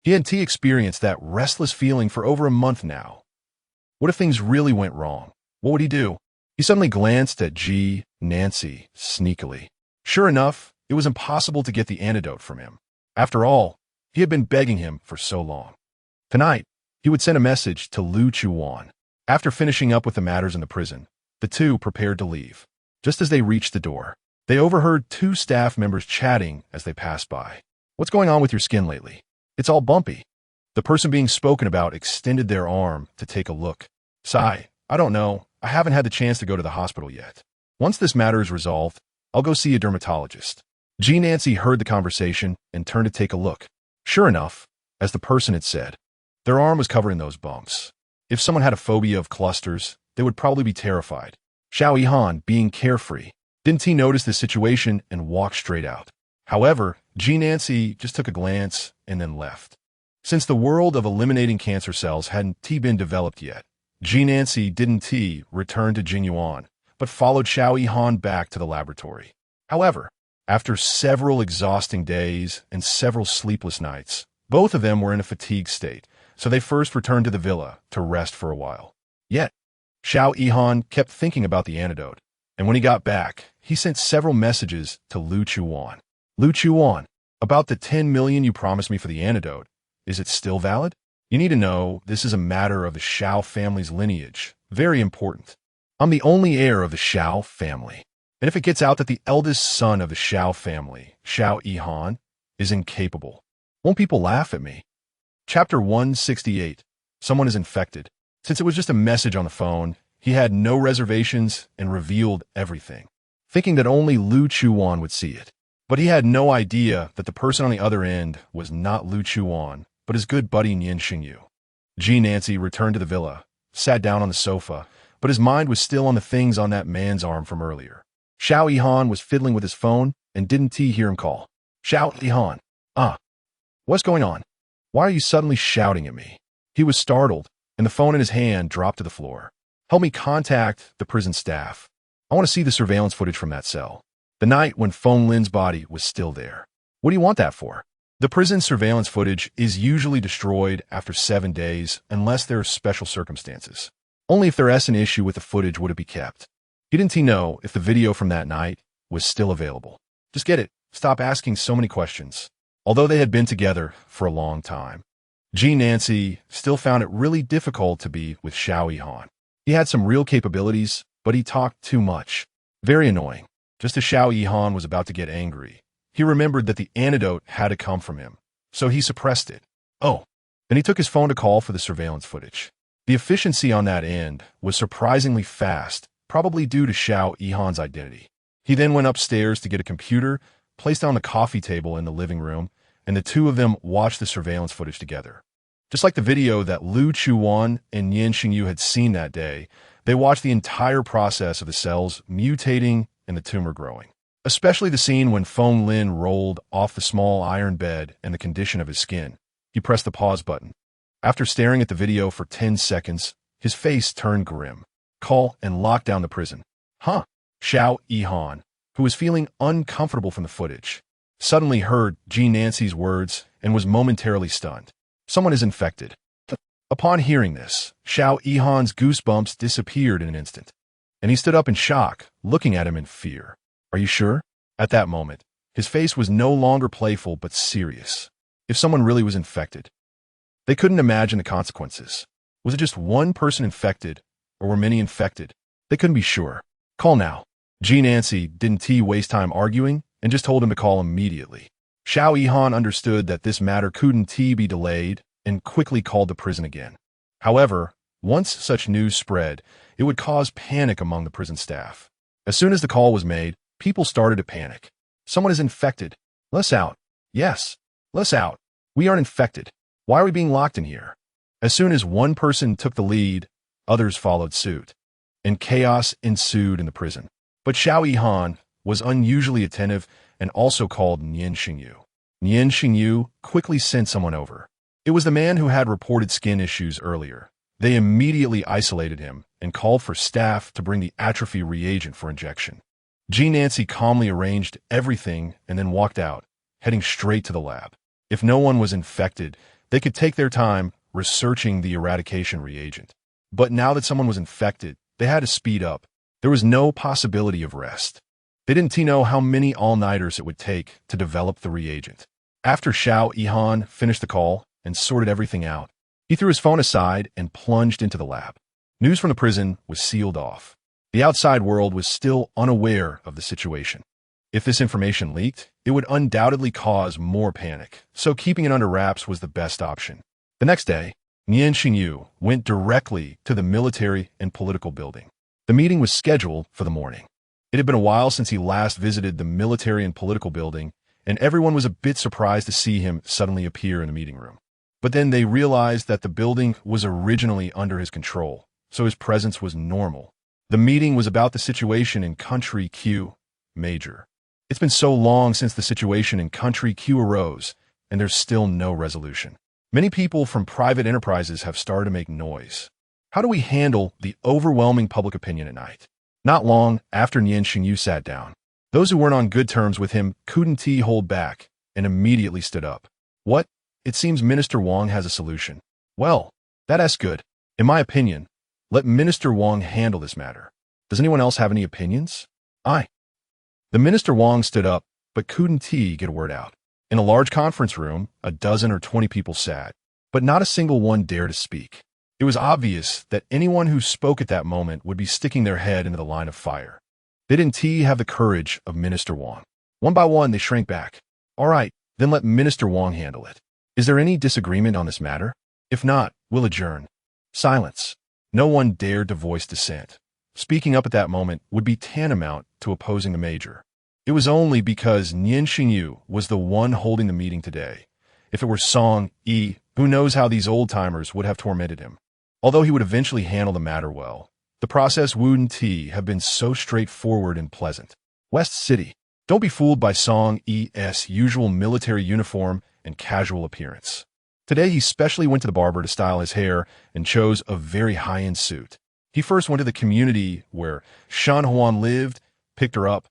He hadn't experienced that restless feeling for over a month now. What if things really went wrong? What would he do? He suddenly glanced at Ji Nancy sneakily. Sure enough, it was impossible to get the antidote from him. After all, he had been begging him for so long. Tonight, he would send a message to Lu Chuwan. After finishing up with the matters in the prison, the two prepared to leave. Just as they reached the door, they overheard two staff members chatting as they passed by. What's going on with your skin lately? It's all bumpy. The person being spoken about extended their arm to take a look. Sigh, I don't know. I haven't had the chance to go to the hospital yet. Once this matter is resolved, I'll go see a dermatologist. Ji Nancy heard the conversation and turned to take a look. Sure enough, as the person had said, their arm was covered in those bumps. If someone had a phobia of clusters, they would probably be terrified. Xiao Yihan, being carefree, didn't he notice this situation and walk straight out. However, Ji Nancy just took a glance and then left. Since the world of eliminating cancer cells hadn't been developed yet, Ji Nancy didn't return to Jingyuan, but followed Xiao Yihan back to the laboratory. However, after several exhausting days and several sleepless nights, both of them were in a fatigued state, so they first returned to the villa to rest for a while. Yet, Xiao Yihan kept thinking about the antidote, and when he got back, he sent several messages to Lu Chuwan. Lu Chuwan, about the 10 million you promised me for the antidote, is it still valid? You need to know this is a matter of the Xiao family's lineage. Very important. I'm the only heir of the Xiao family. And if it gets out that the eldest son of the Xiao family, Xiao Yihan, is incapable, won't people laugh at me? Chapter 168. Someone is infected. Since it was just a message on the phone, he had no reservations and revealed everything, thinking that only Lu Chuwan would see it. But he had no idea that the person on the other end was not Lu Chuwan, but his good buddy Nian Shengyu. Ji Nancy returned to the villa, sat down on the sofa, but his mind was still on the things on that man's arm from earlier. Xiao Yihan was fiddling with his phone and didn't hear him call. Xiao Yihan. What's going on? Why are you suddenly shouting at me? He was startled, and the phone in his hand dropped to the floor. Help me contact the prison staff. I want to see the surveillance footage from that cell. The night when Feng Lin's body was still there. What do you want that for? The prison surveillance footage is usually destroyed after 7 days unless there are special circumstances. Only if there is an issue with the footage would it be kept. Didn't he know if the video from that night was still available? Just get it. Stop asking so many questions. Although they had been together for a long time, Ji Nancy still found it really difficult to be with Xiao Yihan. He had some real capabilities, but he talked too much. Very annoying. Just as Xiao Yihan was about to get angry, he remembered that the antidote had to come from him, so he suppressed it. Oh, then he took his phone to call for the surveillance footage. The efficiency on that end was surprisingly fast, probably due to Xiao Yihan's identity. He then went upstairs to get a computer, placed on the coffee table in the living room, and the two of them watched the surveillance footage together. Just like the video that Lu Chuwan and Nian Shengyu had seen that day, they watched the entire process of the cells mutating and the tumor growing. Especially the scene when Feng Lin rolled off the small iron bed and the condition of his skin. He pressed the pause button. After staring at the video for 10 seconds, his face turned grim. Call and lock down the prison. Xiao Yihan, who was feeling uncomfortable from the footage, suddenly heard Ji Nancy's words and was momentarily stunned. Someone is infected. Upon hearing this, Xiao Yihan's goosebumps disappeared in an instant, and he stood up in shock, looking at him in fear. Are you sure? At that moment, his face was no longer playful but serious. If someone really was infected, they couldn't imagine the consequences. Was it just one person infected, or were many infected? They couldn't be sure. Call now. Ji Nancy didn't waste time arguing and just told him to call immediately. Xiao Yihan understood that this matter couldn't be delayed and quickly called the prison again. However, once such news spread, it would cause panic among the prison staff. As soon as the call was made, people started to panic. Someone is infected. Let's out. Yes, let's out. We aren't infected. Why are we being locked in here? As soon as one person took the lead, Others followed suit, and chaos ensued in the prison. But Xiao Yihan was unusually attentive and also called Nian Shengyu. Nian Shengyu quickly sent someone over. It was the man who had reported skin issues earlier. They immediately isolated him and called for staff to bring the atrophy reagent for injection. Nancy calmly arranged everything and then walked out, heading straight to the lab. If no one was infected, they could take their time researching the eradication reagent. But now that someone was infected, they had to speed up. There was no possibility of rest. They didn't know how many all-nighters it would take to develop the reagent. After Xiao Yihan finished the call and sorted everything out, he threw his phone aside and plunged into the lab. News from the prison was sealed off. The outside world was still unaware of the situation. If this information leaked, it would undoubtedly cause more panic, so keeping it under wraps was the best option. The next day, Nian Shengyu went directly to the military and political building. The meeting was scheduled for the morning. It had been a while since he last visited the military and political building, and everyone was a bit surprised to see him suddenly appear in the meeting room. But then they realized that the building was originally under his control, so his presence was normal. The meeting was about the situation in Country Q Major. It's been so long since the situation in Country Q arose, and there's still no resolution. Many people from private enterprises have started to make noise. How do we handle the overwhelming public opinion at night? Not long after Nian Shengyu sat down, those who weren't on good terms with him couldn't hold back and immediately stood up. What? It seems Minister Wang has a solution. Well, that's good. In my opinion, let Minister Wang handle this matter. Does anyone else have any opinions? The Minister Wang stood up, but couldn't get a word out. In a large conference room, a dozen or 20 people sat, but not a single one dared to speak. It was obvious that anyone who spoke at that moment would be sticking their head into the line of fire. They didn't have the courage of Minister Wang. One by one, they shrank back. All right, then let Minister Wang handle it. Is there any disagreement on this matter? If not, we'll adjourn. Silence. No one dared to voice dissent. Speaking up at that moment would be tantamount to opposing the major. It was only because Nian Shengyu was the one holding the meeting today. If it were Song Yi, who knows how these old-timers would have tormented him. Although he would eventually handle the matter well, the process wouldn't have been so straightforward and pleasant. West City. Don't be fooled by Song Yi's usual military uniform and casual appearance. Today he specially went to the barber to style his hair and chose a very high-end suit. He first went to the community where Shan Huan lived, picked her up,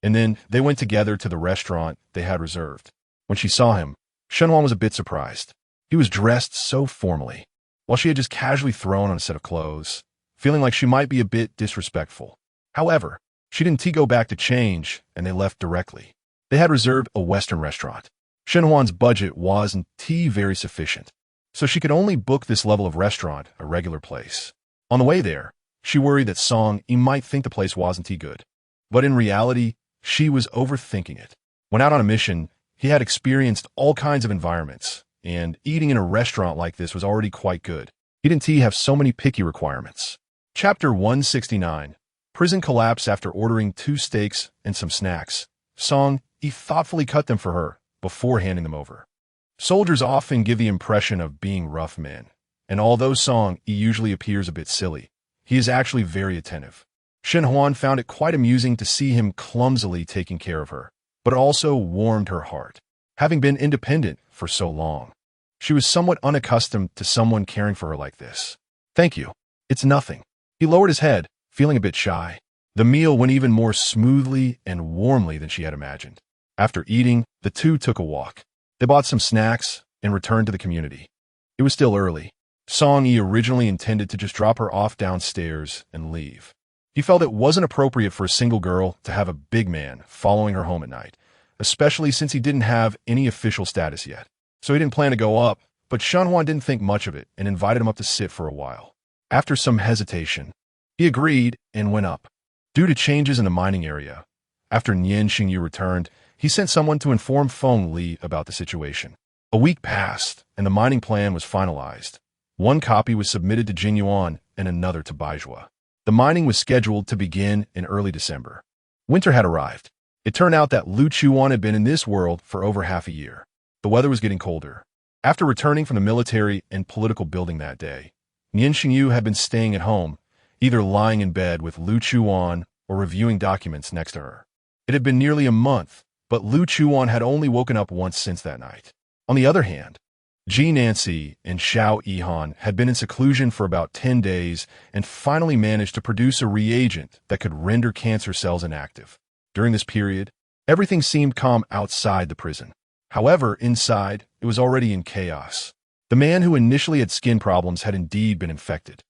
and then they went together to the restaurant they had reserved. When she saw him, Shan Huan was a bit surprised. He was dressed so formally, while she had just casually thrown on a set of clothes, feeling like she might be a bit disrespectful. However, she didn't go back to change, and they left directly. They had reserved a Western restaurant. Shan Huan's budget wasn't very sufficient, so she could only book this level of restaurant, a regular place. On the way there, she worried that Song Yi might think the place wasn't good. But in reality, she was overthinking it. When out on a mission, he had experienced all kinds of environments, and eating in a restaurant like this was already quite good. He didn't have so many picky requirements. Chapter 169. Prison collapse after ordering 2 steaks and some snacks. Song Yi thoughtfully cut them for her before handing them over. Soldiers often give the impression of being rough men, and although Song Yi usually appears a bit silly, he is actually very attentive. Shan Huan found it quite amusing to see him clumsily taking care of her, but it also warmed her heart. Having been independent for so long, she was somewhat unaccustomed to someone caring for her like this. Thank you. It's nothing. He lowered his head, feeling a bit shy. The meal went even more smoothly and warmly than she had imagined. After eating, the two took a walk. They bought some snacks and returned to the community. It was still early. Song Yi originally intended to just drop her off downstairs and leave. He felt it wasn't appropriate for a single girl to have a big man following her home at night, especially since he didn't have any official status yet. So he didn't plan to go up, but Shan Huan didn't think much of it and invited him up to sit for a while. After some hesitation, he agreed and went up. Due to changes in the mining area, after Nian Shengyu returned, he sent someone to inform Feng Li about the situation. A week passed, and the mining plan was finalized. One copy was submitted to Jinyuan and another to Baizhua. The mining was scheduled to begin in early December. Winter had arrived. It turned out that Lu Chuwan had been in this world for over half a year. The weather was getting colder. After returning from the military and political building that day, Nian Shengyu had been staying at home, either lying in bed with Lu Chuwan or reviewing documents next to her. It had been nearly a month, but Lu Chuwan had only woken up once since that night. On the other hand, Ji Nancy and Xiao Yihan had been in seclusion for about 10 days and finally managed to produce a reagent that could render cancer cells inactive. During this period, everything seemed calm outside the prison. However, inside, it was already in chaos. The man who initially had skin problems had indeed been infected.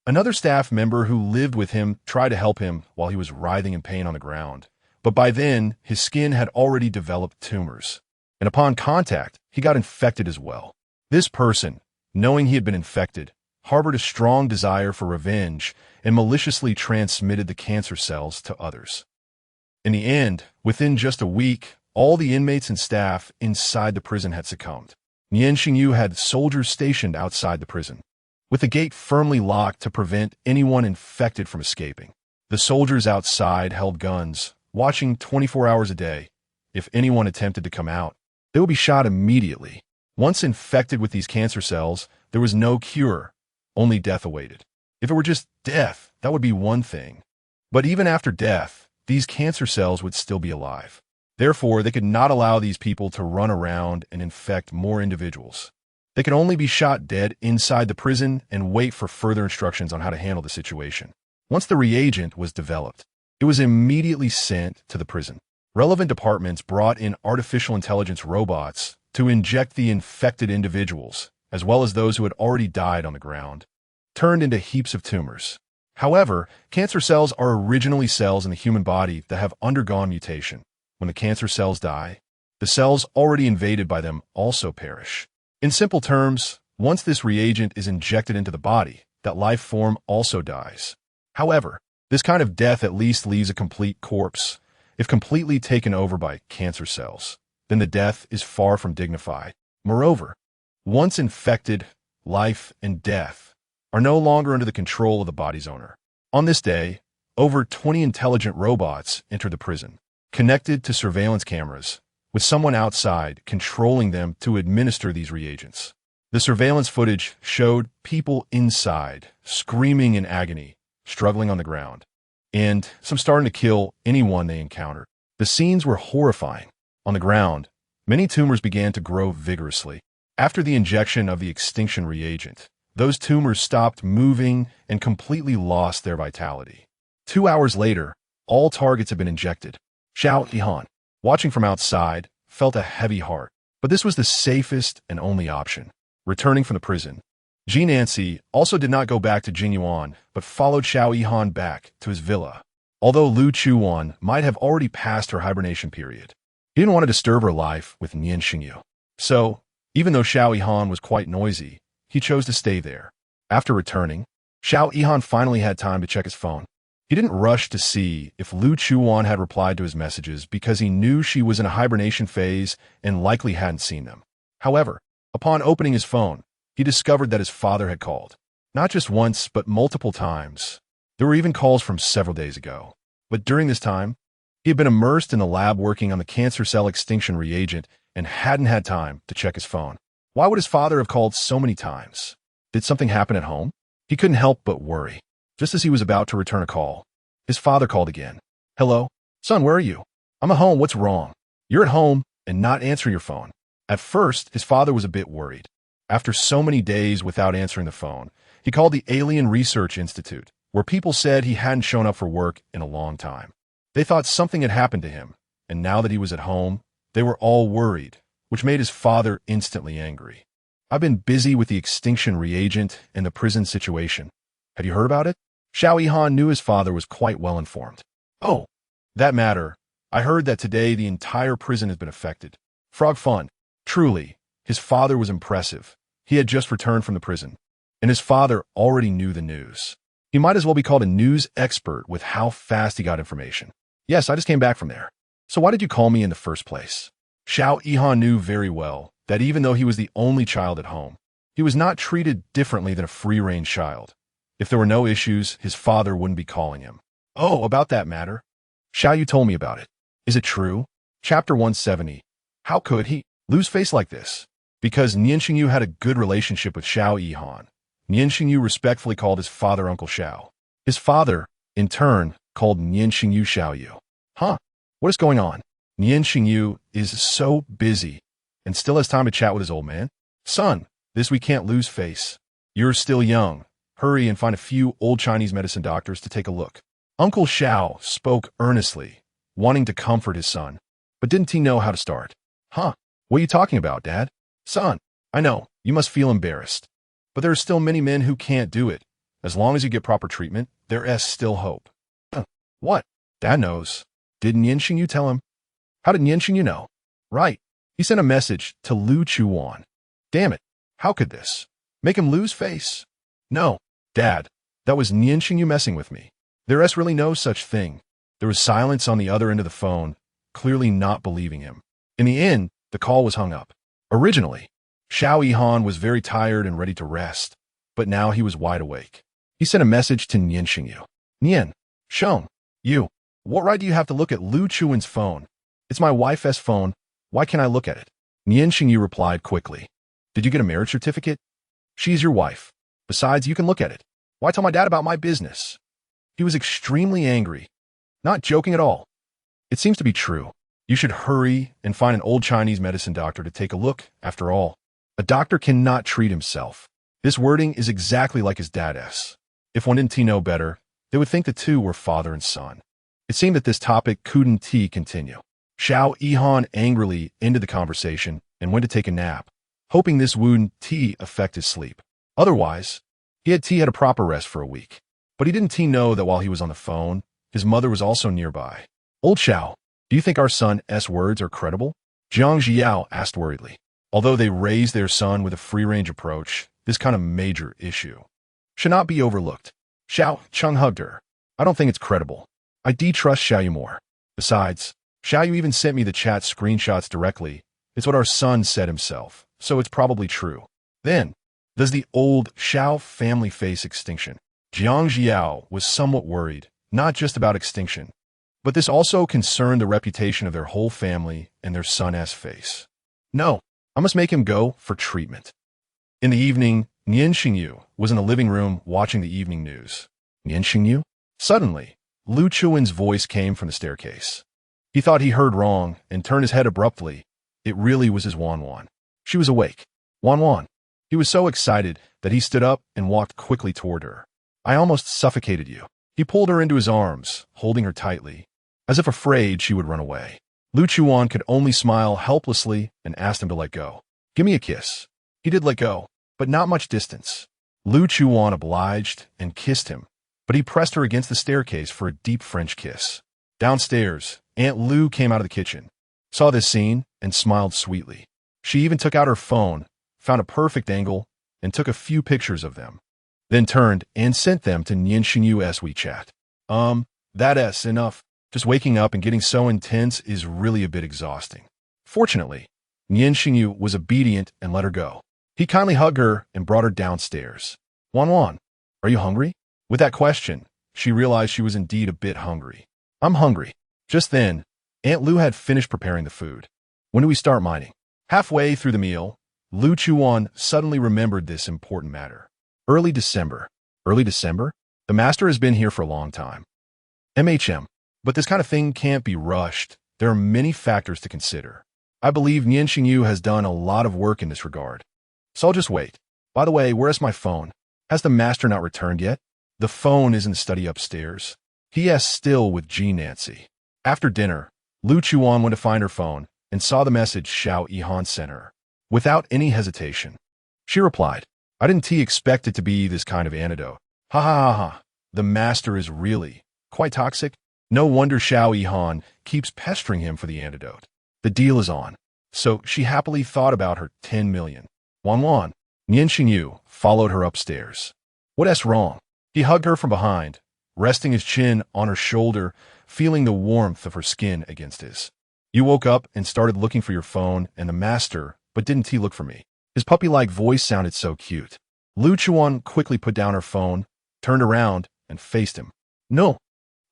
Another staff member who lived with him tried to help him while he was writhing in pain on the ground, but by then, his skin had already developed tumors, and upon contact, he got infected as well. This person, knowing he had been infected, harbored a strong desire for revenge and maliciously transmitted the cancer cells to others. In the end, within just a week, all the inmates and staff inside the prison had succumbed. Nian Shengyu had soldiers stationed outside the prison, with the gate firmly locked to prevent anyone infected from escaping. The soldiers outside held guns, watching 24 hours a day. If anyone attempted to come out, they would be shot immediately. Once infected with these cancer cells, there was no cure, only death awaited. If it were just death, that would be one thing. But even after death, these cancer cells would still be alive. Therefore, they could not allow these people to run around and infect more individuals. They could only be shot dead inside the prison and wait for further instructions on how to handle the situation. Once the reagent was developed, it was immediately sent to the prison. Relevant departments brought in artificial intelligence robots to inject the infected individuals, as well as those who had already died on the ground, turned into heaps of tumors. However, cancer cells are originally cells in the human body that have undergone mutation. When the cancer cells die, the cells already invaded by them also perish. In simple terms, once this reagent is injected into the body, that life form also dies. However, this kind of death at least leaves a complete corpse. If completely taken over by cancer cells, then the death is far from dignified. Moreover, once infected, life and death are no longer under the control of the body's owner. On this day, over 20 intelligent robots entered the prison, connected to surveillance cameras, with someone outside controlling them to administer these reagents. The surveillance footage showed people inside, screaming in agony, struggling on the ground, and some starting to kill anyone they encountered. The scenes were horrifying. On the ground, many tumors began to grow vigorously. After the injection of the extinction reagent, those tumors stopped moving and completely lost their vitality. 2 hours later, all targets had been injected. Xiao Yihan, watching from outside, felt a heavy heart, but this was the safest and only option. Returning from the prison, Ji Nancy also did not go back to Jingyuan, but followed Xiao Yihan back to his villa. Although Lu Chuwan might have already passed her hibernation period, he didn't want to disturb her life with Nian Shengyu. So, even though Xiao Yihan was quite noisy, he chose to stay there. After returning, Xiao Yihan finally had time to check his phone. He didn't rush to see if Lu Chuwan had replied to his messages because he knew she was in a hibernation phase and likely hadn't seen them. However, upon opening his phone, he discovered that his father had called. Not just once, but multiple times. There were even calls from several days ago. But during this time, he had been immersed in the lab working on the cancer cell extinction reagent and hadn't had time to check his phone. Why would his father have called so many times? Did something happen at home? He couldn't help but worry. Just as he was about to return a call, his father called again. "Hello? Son, where are you? I'm at home. What's wrong? You're at home and not answering your phone." At first, his father was a bit worried. After so many days without answering the phone, he called the Alien Research Institute, where people said he hadn't shown up for work in a long time. They thought something had happened to him, and now that he was at home, they were all worried, which made his father instantly angry. "I've been busy with the extinction reagent and the prison situation. Have you heard about it?" Xiao Yihan knew his father was quite well informed. "Oh, that matter. I heard that today the entire prison has been affected. Frog fun." Truly, his father was impressive. He had just returned from the prison, and his father already knew the news. He might as well be called a news expert with how fast he got information. "Yes, I just came back from there. So why did you call me in the first place?" Xiao Yihan knew very well that even though he was the only child at home, he was not treated differently than a free-range child. If there were no issues, his father wouldn't be calling him. "Oh, about that matter. Xiao Yu told me about it. Is it true?" Chapter 170. How could he lose face like this? Because Nian Shengyu had a good relationship with Xiao Yihan. Nian Shengyu respectfully called his father Uncle Xiao. His father, in turn, called Nian Shengyu Xiaoyu. Huh? What is going on? Nian Shengyu is so busy and still has time to chat with his old man. Son, this we can't lose face. You're still young. Hurry and find a few old Chinese medicine doctors to take a look. Uncle Xiao spoke earnestly, wanting to comfort his son, but didn't he know how to start? Huh? What are you talking about, Dad? Son, I know, you must feel embarrassed. But there are still many men who can't do it. As long as you get proper treatment, there is still hope. What? Dad knows. Did Nian Shengyu tell him? How did Nian Shengyu know? Right. He sent a message to Lu Chuwan. Damn it. How could this? Make him lose face? No. Dad, that was Nian Shengyu messing with me. There is really no such thing. There was silence on the other end of the phone, clearly not believing him. In the end, the call was hung up. Originally, Xiao Yihan was very tired and ready to rest, but now he was wide awake. He sent a message to Nian Shengyu. Nian, Sheng, what right do you have to look at Lu Chuwan's phone? It's my wife's phone. Why can't I look at it? Nian Shengyu replied quickly. Did you get a marriage certificate? She's your wife. Besides, you can look at it. Why tell my dad about my business? He was extremely angry. Not joking at all. It seems to be true. You should hurry and find an old Chinese medicine doctor to take a look, after all. A doctor cannot treat himself. This wording is exactly like his dad's. If one didn't know better, they would think the two were father and son. It seemed that this topic couldn't continue. Xiao Yihan angrily ended the conversation and went to take a nap, hoping this wouldn't affect his sleep. Otherwise, he had a proper rest for a week. But he didn't know that while he was on the phone, his mother was also nearby. Old Xiao, do you think our son's words are credible? Jiang Jiao asked worriedly. Although they raised their son with a free-range approach, this kind of major issue should not be overlooked. Xiao Cheng hugged her. I don't think it's credible. I trust Xiaoyu more. Besides, Xiaoyu even sent me the chat screenshots directly. It's what our son said himself, so it's probably true. Then, does the old Xiao family face extinction? Jiang Jiao was somewhat worried, not just about extinction, but this also concerned the reputation of their whole family and their son's face. No, I must make him go for treatment. In the evening, Nian Shengyu was in the living room watching the evening news. Nian Shengyu? Suddenly, Lu Chuan's voice came from the staircase. He thought he heard wrong and turned his head abruptly. It really was his Wan. She was awake. Wan. He was so excited that he stood up and walked quickly toward her. I almost suffocated you. He pulled her into his arms, holding her tightly, as if afraid she would run away. Lu Chuwan could only smile helplessly and asked him to let go. Give me a kiss. He did let go, but not much distance. Lu Chuwan obliged and kissed him, but he pressed her against the staircase for a deep French kiss. Downstairs, Aunt Lu came out of the kitchen, saw this scene, and smiled sweetly. She even took out her phone, found a perfect angle, and took a few pictures of them. Then turned and sent them to Nian Shengyu's WeChat. That's enough. Just waking up and getting so intense is really a bit exhausting. Fortunately, Nian Shengyu was obedient and let her go. He kindly hugged her and brought her downstairs. Wan, are you hungry? With that question, she realized she was indeed a bit hungry. I'm hungry. Just then, Aunt Lu had finished preparing the food. When do we start mining? Halfway through the meal, Lu Chuwan suddenly remembered this important matter. Early December. Early December? The master has been here for a long time. But this kind of thing can't be rushed. There are many factors to consider. I believe Nian Shengyu has done a lot of work in this regard. So I'll just wait. By the way, where's my phone? Has the master not returned yet? The phone is in the study upstairs. He is still with Jean Nancy. After dinner, Lu Chuwan went to find her phone and saw the message Xiao Yihan sent her. Without any hesitation, she replied, I didn't expect it to be this kind of antidote. Ha. The master is really quite toxic. No wonder Xiao Yihan keeps pestering him for the antidote. The deal is on. So she happily thought about her 10 million. Wan. Nian Shengyu followed her upstairs. What's wrong? He hugged her from behind, resting his chin on her shoulder, feeling the warmth of her skin against his. You woke up and started looking for your phone and the master, but didn't he look for me? His puppy-like voice sounded so cute. Lu Chuan quickly put down her phone, turned around, and faced him. No,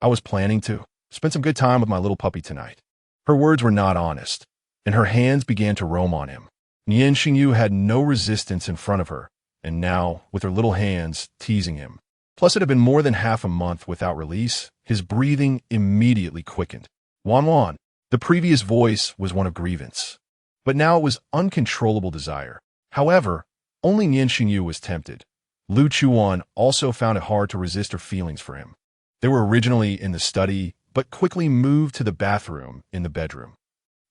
I was planning to spend some good time with my little puppy tonight. Her words were not honest, and her hands began to roam on him. Nian Shengyu had no resistance in front of her, and now, with her little hands, teasing him. Plus, it had been more than half a month without release. His breathing immediately quickened. Wan Wan. The previous voice was one of grievance, but now it was uncontrollable desire. However, only Nian Shengyu was tempted. Lu Chuwan also found it hard to resist her feelings for him. They were originally in the study, but quickly moved to the bathroom in the bedroom.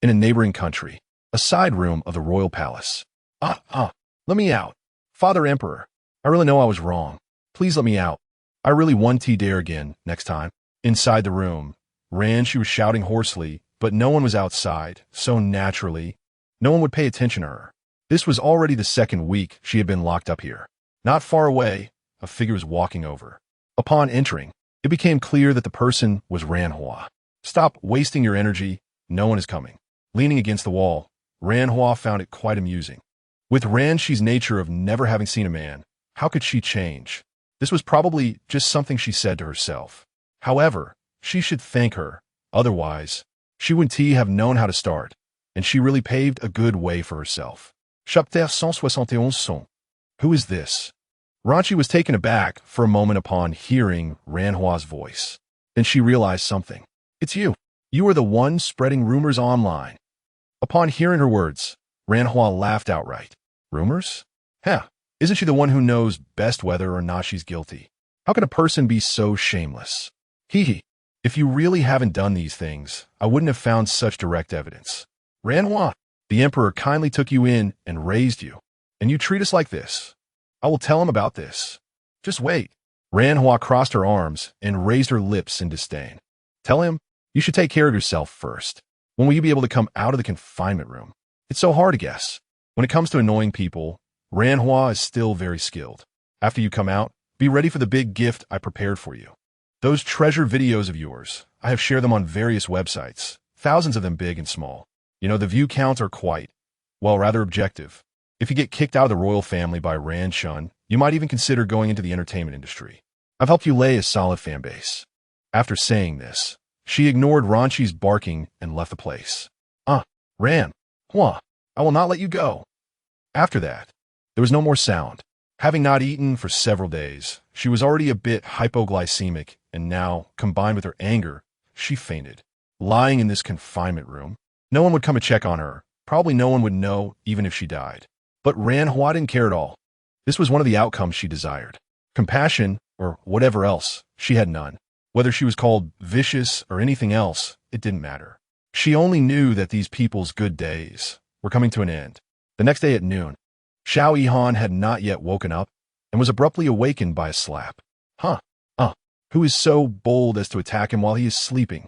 In a neighboring country, a side room of the royal palace. Let me out. Father Emperor, I really know I was wrong. Please let me out. I really want to dare again next time. Inside the room, she was shouting hoarsely, but no one was outside, so naturally, no one would pay attention to her. This was already the second week she had been locked up here. Not far away, a figure was walking over. Upon entering, it became clear that the person was Ranhua. Stop wasting your energy, no one is coming. Leaning against the wall, Ranhua found it quite amusing. With Ranshi's nature of never having seen a man, how could she change? This was probably just something she said to herself. However, she should thank her, otherwise, she wouldn't have known how to start, and she really paved a good way for herself. Chapter 171. Who is this? Ranchi was taken aback for a moment upon hearing Ranhua's voice. Then she realized something. It's you. You are the one spreading rumors online. Upon hearing her words, Ranhua laughed outright. Rumors? Isn't she the one who knows best whether or not she's guilty? How can a person be so shameless? If you really haven't done these things, I wouldn't have found such direct evidence. Ranhua, the emperor kindly took you in and raised you, and you treat us like this. I will tell him about this. Just wait. Ranhua crossed her arms and raised her lips in disdain. Tell him, you should take care of yourself first. When will you be able to come out of the confinement room? It's so hard to guess. When it comes to annoying people, Ranhua is still very skilled. After you come out, be ready for the big gift I prepared for you. Those treasure videos of yours, I have shared them on various websites, thousands of them big and small. You know, the view counts are quite, well, rather objective. If you get kicked out of the royal family by Ran Shun, you might even consider going into the entertainment industry. I've helped you lay a solid fan base. After saying this, she ignored Ranchi's barking and left the place. Ran, I will not let you go. After that, there was no more sound. Having not eaten for several days, she was already a bit hypoglycemic, and now, combined with her anger, she fainted. Lying in this confinement room, no one would come and check on her. Probably no one would know, even if she died. But Ranhua didn't care at all. This was one of the outcomes she desired. Compassion, or whatever else, she had none. Whether she was called vicious or anything else, it didn't matter. She only knew that these people's good days were coming to an end. The next day at noon, Xiao Yihan had not yet woken up and was abruptly awakened by a slap. Who is so bold as to attack him while he is sleeping?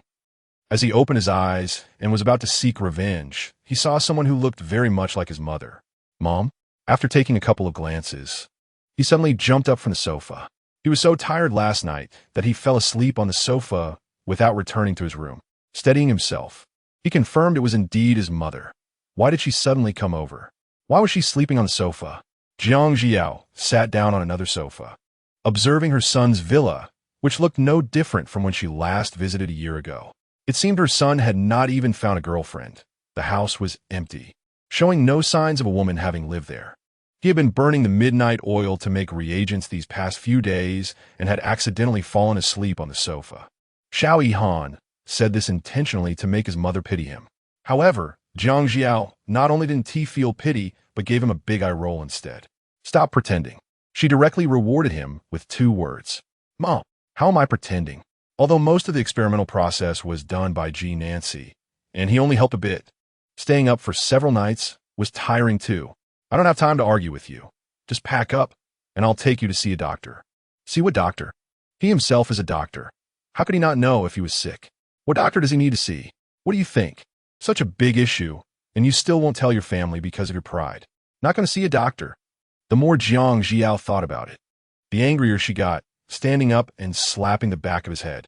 As he opened his eyes and was about to seek revenge, he saw someone who looked very much like his mother. Mom? After taking a couple of glances, he suddenly jumped up from the sofa. He was so tired last night that he fell asleep on the sofa without returning to his room. Steadying himself, he confirmed it was indeed his mother. Why did she suddenly come over? Why was she sleeping on the sofa? Jiang Jiao sat down on another sofa, observing her son's villa, which looked no different from when she last visited a year ago. It seemed her son had not even found a girlfriend. The house was empty, showing no signs of a woman having lived there. He had been burning the midnight oil to make reagents these past few days and had accidentally fallen asleep on the sofa. Xiao Yihan said this intentionally to make his mother pity him. However, Jiang Jiao not only didn't he feel pity, but gave him a big eye roll instead. Stop pretending. She directly rewarded him with 2 words. Mom, how am I pretending? Although most of the experimental process was done by G. Nancy, and he only helped a bit. Staying up for several nights was tiring too. I don't have time to argue with you. Just pack up, and I'll take you to see a doctor. See what doctor? He himself is a doctor. How could he not know if he was sick? What doctor does he need to see? What do you think? Such a big issue, and you still won't tell your family because of your pride. Not going to see a doctor. The more Jiang Jiao thought about it, the angrier she got, standing up and slapping the back of his head.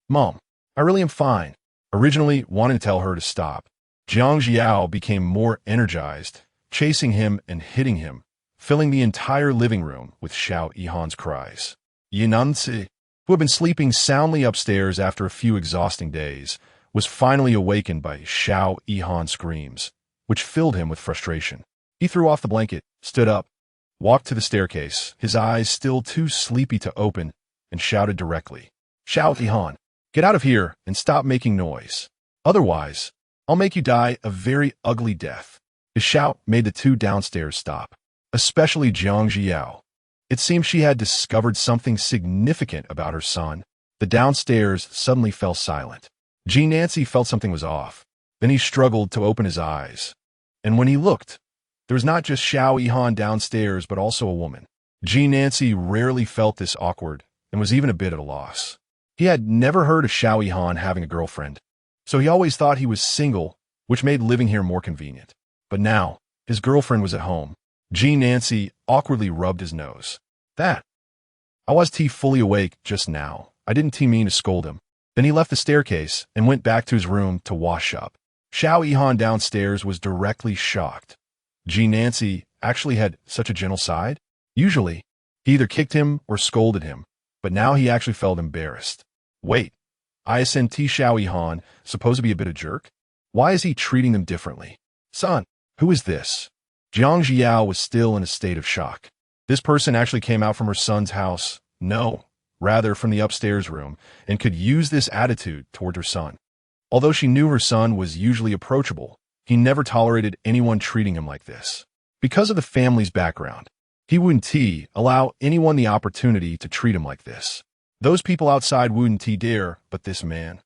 Mom, I really am fine. Originally wanting to tell her to stop, Jiang Jiao became more energized, chasing him and hitting him, filling the entire living room with Xiao Yihan's cries. Yinanzi, who had been sleeping soundly upstairs after a few exhausting days, was finally awakened by Xiao Yihan's screams, which filled him with frustration. He threw off the blanket, stood up. walked to the staircase, his eyes still too sleepy to open, and shouted directly, "Xiao Yihan, get out of here and stop making noise. Otherwise, I'll make you die a very ugly death." His shout made the two downstairs stop, especially Jiang Zhiyao. It seemed she had discovered something significant about her son. The downstairs suddenly fell silent. Ji Nancy felt something was off. Then he struggled to open his eyes. And when he looked, there was not just Xiao Yihan downstairs, but also a woman. Ji Nancy rarely felt this awkward and was even a bit at a loss. He had never heard of Xiao Yihan having a girlfriend, so he always thought he was single, which made living here more convenient. But now, his girlfriend was at home. Ji Nancy awkwardly rubbed his nose. "That. I was fully awake just now. I didn't mean to scold him." Then he left the staircase and went back to his room to wash up. Xiao Yihan downstairs was directly shocked. Ji Nancy actually had such a gentle side. Usually, he either kicked him or scolded him, but now he actually felt embarrassed. Wait, isn't Xiao Yihan supposed to be a bit of a jerk? Why is he treating them differently? "Son, who is this?" Jiang Zhiyao was still in a state of shock. This person actually came out from her son's house. No, rather from the upstairs room, and could use this attitude toward her son. Although she knew her son was usually approachable, he never tolerated anyone treating him like this. Because of the family's background, he wouldn't allow anyone the opportunity to treat him like this. Those people outside wouldn't dare, but this man.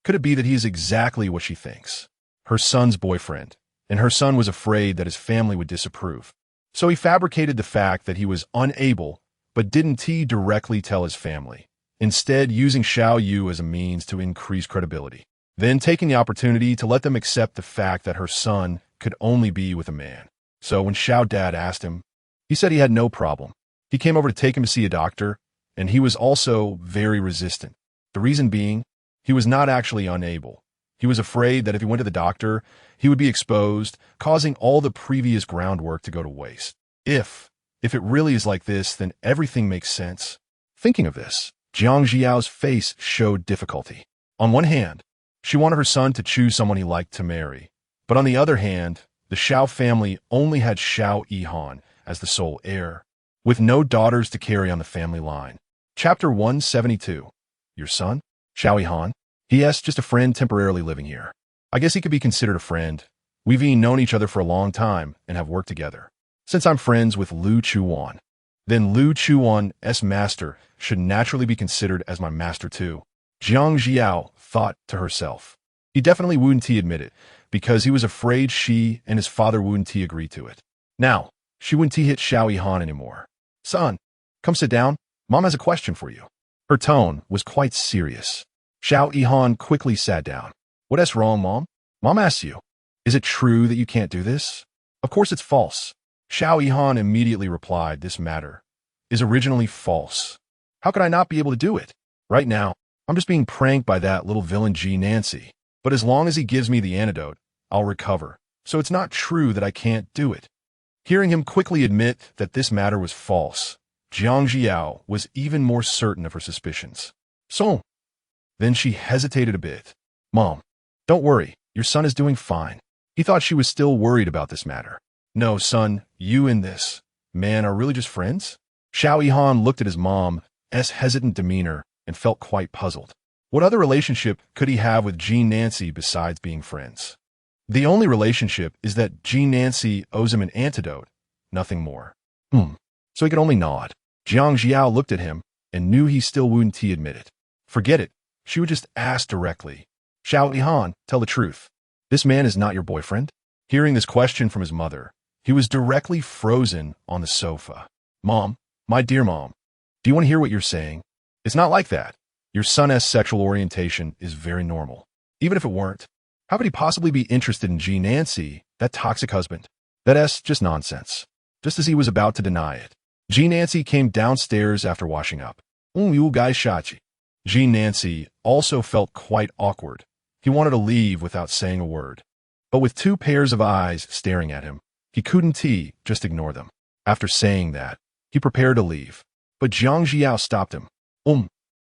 Could it be that he is exactly what she thinks? Her son's boyfriend, and her son was afraid that his family would disapprove. So he fabricated the fact that he was unable, but didn't directly tell his family, instead using Xiao Yu as a means to increase credibility. Then taking the opportunity to let them accept the fact that her son could only be with a man. So when Xiao Dad asked him, he said he had no problem. He came over to take him to see a doctor, and he was also very resistant. The reason being, he was not actually unable. He was afraid that if he went to the doctor, he would be exposed, causing all the previous groundwork to go to waste. If it really is like this, then everything makes sense. Thinking of this, Jiang Zhiyao's face showed difficulty. On one hand, she wanted her son to choose someone he liked to marry. But on the other hand, the Xiao family only had Xiao Yihan as the sole heir, with no daughters to carry on the family line. Chapter 172. Your son? Xiao Yihan? Yes, just a friend temporarily living here. I guess he could be considered a friend. We've known each other for a long time and have worked together. Since I'm friends with Lu Chuwan, then Lu Chuwan's master should naturally be considered as my master too. Jiang Zhiyao thought to herself. He definitely wouldn't admit it, because he was afraid she and his father wouldn't agree to it. Now, she wouldn't hit Xiao Yihan anymore. "Son, come sit down. Mom has a question for you." Her tone was quite serious. Xiao Yihan quickly sat down. "What's wrong, Mom?" "Mom asks you, is it true that you can't do this?" "Of course it's false." Xiao Yihan immediately replied, "This matter is originally false. How could I not be able to do it? Right now, I'm just being pranked by that little villain Ji Nancy. But as long as he gives me the antidote, I'll recover. So it's not true that I can't do it." Hearing him quickly admit that this matter was false, Jiang Zhiyao was even more certain of her suspicions. So, then she hesitated a bit. "Mom, don't worry, your son is doing fine." He thought she was still worried about this matter. "No, son, you and this man are really just friends?" Xiao Yihan looked at his mom's hesitant demeanor and felt quite puzzled. What other relationship could he have with Ji Nancy besides being friends? The only relationship is that Ji Nancy owes him an antidote, nothing more. So he could only nod. Jiang Zhiyao looked at him and knew he still wouldn't admit it. Forget it. She would just ask directly. "Xiao Yihan, tell the truth. This man is not your boyfriend?" Hearing this question from his mother, he was directly frozen on the sofa. "Mom, my dear mom, do you want to hear what you're saying? It's not like that. Your son's sexual orientation is very normal. Even if it weren't, how could he possibly be interested in Ji Nancy, that toxic husband? That's just nonsense." Just as he was about to deny it, Ji Nancy came downstairs after washing up. You guys shachi. Ji Nancy also felt quite awkward. He wanted to leave without saying a word. But with two pairs of eyes staring at him, he couldn't just ignore them. After saying that, he prepared to leave. But Jiang Zhiyao stopped him.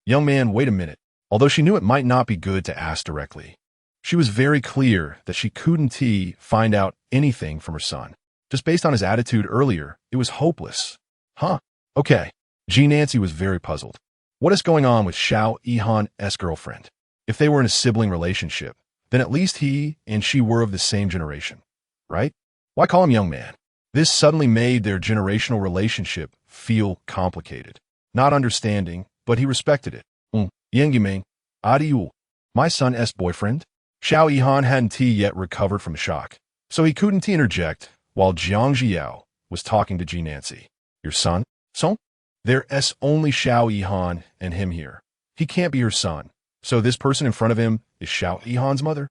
Young man, wait a minute." Although she knew it might not be good to ask directly, she was very clear that she couldn't find out anything from her son. Just based on his attitude earlier, it was hopeless. Huh? Okay. G. Nancy was very puzzled. What is going on with Xiao Yihan's girlfriend? If they were in a sibling relationship, then at least he and she were of the same generation, right? Why call him young man? This suddenly made their generational relationship feel complicated. Not understanding, but he respected it. Yengiming, Adiu, my son's boyfriend? Xiao Yihan hadn't yet recovered from shock, so he couldn't interject while Jiang Jiao was talking to G. Nancy. Your son? So? There's only Xiao Yihan and him here. He can't be her son. So this person in front of him is Xiao Yihan's mother?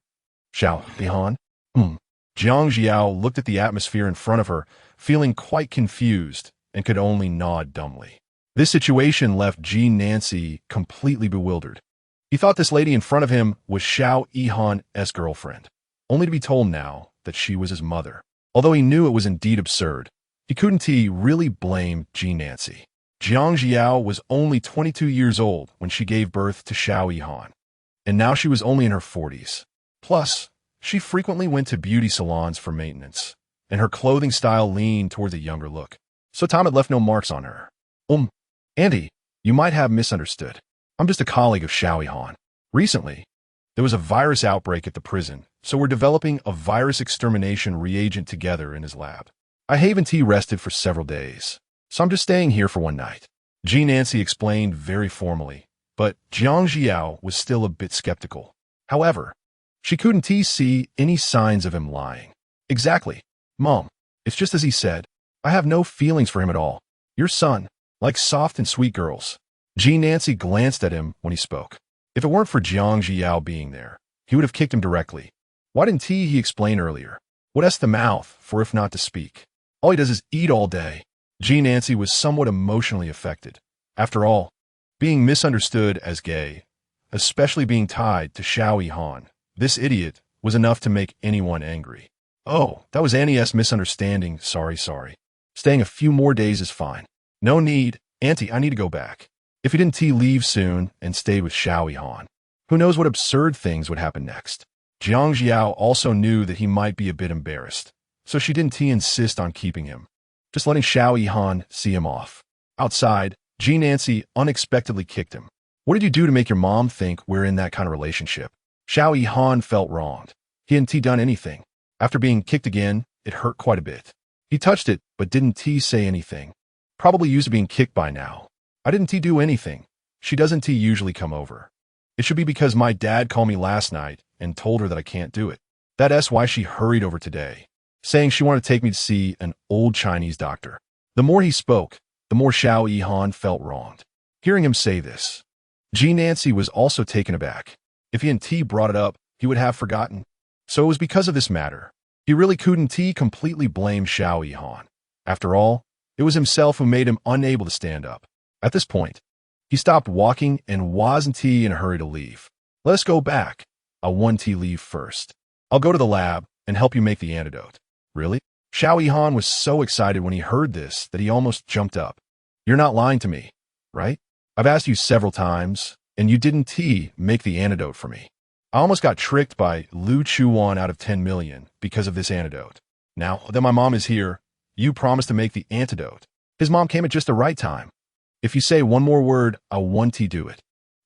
Xiao Yihan? Jiang Jiao looked at the atmosphere in front of her, feeling quite confused, and could only nod dumbly. This situation left G. Nancy completely bewildered. He thought this lady in front of him was Xiao Yihan's girlfriend, only to be told now that she was his mother. Although he knew it was indeed absurd, he couldn't really blame G. Nancy. Jiang Jiao was only 22 years old when she gave birth to Xiao Yihan, and now she was only in her 40s. Plus, she frequently went to beauty salons for maintenance, and her clothing style leaned towards a younger look, so Tom had left no marks on her. Andy, you might have misunderstood. I'm just a colleague of Xiao Yihan. Recently, there was a virus outbreak at the prison, so we're developing a virus extermination reagent together in his lab. I haven't rested for several days, so I'm just staying here for one night. G. Nancy explained very formally, but Jiang Jiao was still a bit skeptical. However, she couldn't see any signs of him lying. Exactly. Mom, it's just as he said. I have no feelings for him at all. Your son, like soft and sweet girls. G. Nancy glanced at him when he spoke. If it weren't for Jiang Jiao being there, he would have kicked him directly. Why didn't he explain earlier? What has the mouth for if not to speak? All he does is eat all day. G. Nancy was somewhat emotionally affected. After all, being misunderstood as gay, especially being tied to Xiao Yihan, this idiot, was enough to make anyone angry. Oh, that was Annie's misunderstanding. Sorry. Staying a few more days is fine. No need. Auntie, I need to go back. If he didn't leave soon and stayed with Xiao Yihan, who knows what absurd things would happen next. Jiang Jiao also knew that he might be a bit embarrassed, so she didn't insist on keeping him, just letting Xiao Yihan see him off. Outside, G. Nancy unexpectedly kicked him. What did you do to make your mom think we're in that kind of relationship? Xiao Yihan felt wronged. He hadn't done anything. After being kicked again, it hurt quite a bit. He touched it, but didn't say anything. Probably used to being kicked by now. I didn't do anything. She doesn't usually come over. It should be because my dad called me last night and told her that I can't do it. That's why she hurried over today, saying she wanted to take me to see an old Chinese doctor. The more he spoke, the more Xiao Yihan felt wronged. Hearing him say this, G. Nancy was also taken aback. If he hadn't brought it up, he would have forgotten. So it was because of this matter. He really couldn't completely blame Xiao Yihan. After all, it was himself who made him unable to stand up. At this point, he stopped walking and wasn't in a hurry to leave. Let us go back. I want to leave first. I'll go to the lab and help you make the antidote. Really? Xiao Yihan was so excited when he heard this that he almost jumped up. You're not lying to me, right? I've asked you several times, and you didn't make the antidote for me. I almost got tricked by Lu Chuwan out of 10 million because of this antidote. Now that my mom is here, you promised to make the antidote. His mom came at just the right time. If you say one more word, I want to do it.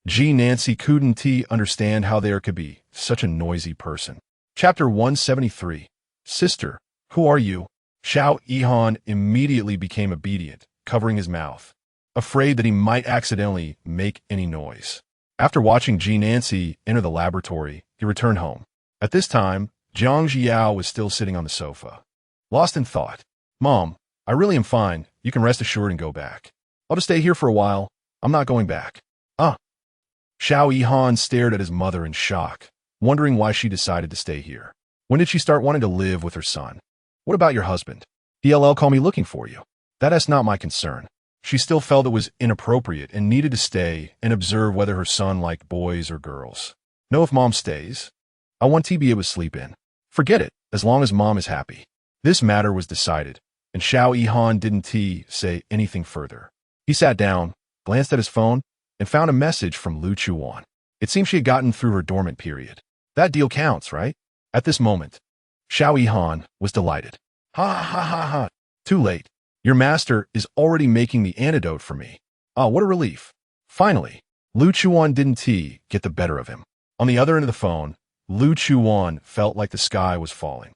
G. Nancy couldn't understand how there could be such a noisy person. Chapter 173. Sister, who are you? Xiao Yihan immediately became obedient, covering his mouth, afraid that he might accidentally make any noise. After watching G. Nancy enter the laboratory, he returned home. At this time, Jiang Jiao was still sitting on the sofa, lost in thought. Mom, I really am fine. You can rest assured and go back. I'll just stay here for a while. I'm not going back. Xiao Yihan stared at his mother in shock, wondering why she decided to stay here. When did she start wanting to live with her son? What about your husband? He'll call me looking for you. That's not my concern. She still felt it was inappropriate and needed to stay and observe whether her son liked boys or girls. No, if mom stays, I want to be able to sleep in. Forget it, as long as mom is happy. This matter was decided, and Xiao Yihan didn't say anything further. He sat down, glanced at his phone, and found a message from Lu Chuwan. It seemed she had gotten through her dormant period. That deal counts, right? At this moment, Xiao Yihan was delighted. Ha ha ha ha. Too late. Your master is already making the antidote for me. Ah, what a relief. Finally, Lu Chuwan didn't get the better of him. On the other end of the phone, Lu Chuwan felt like the sky was falling.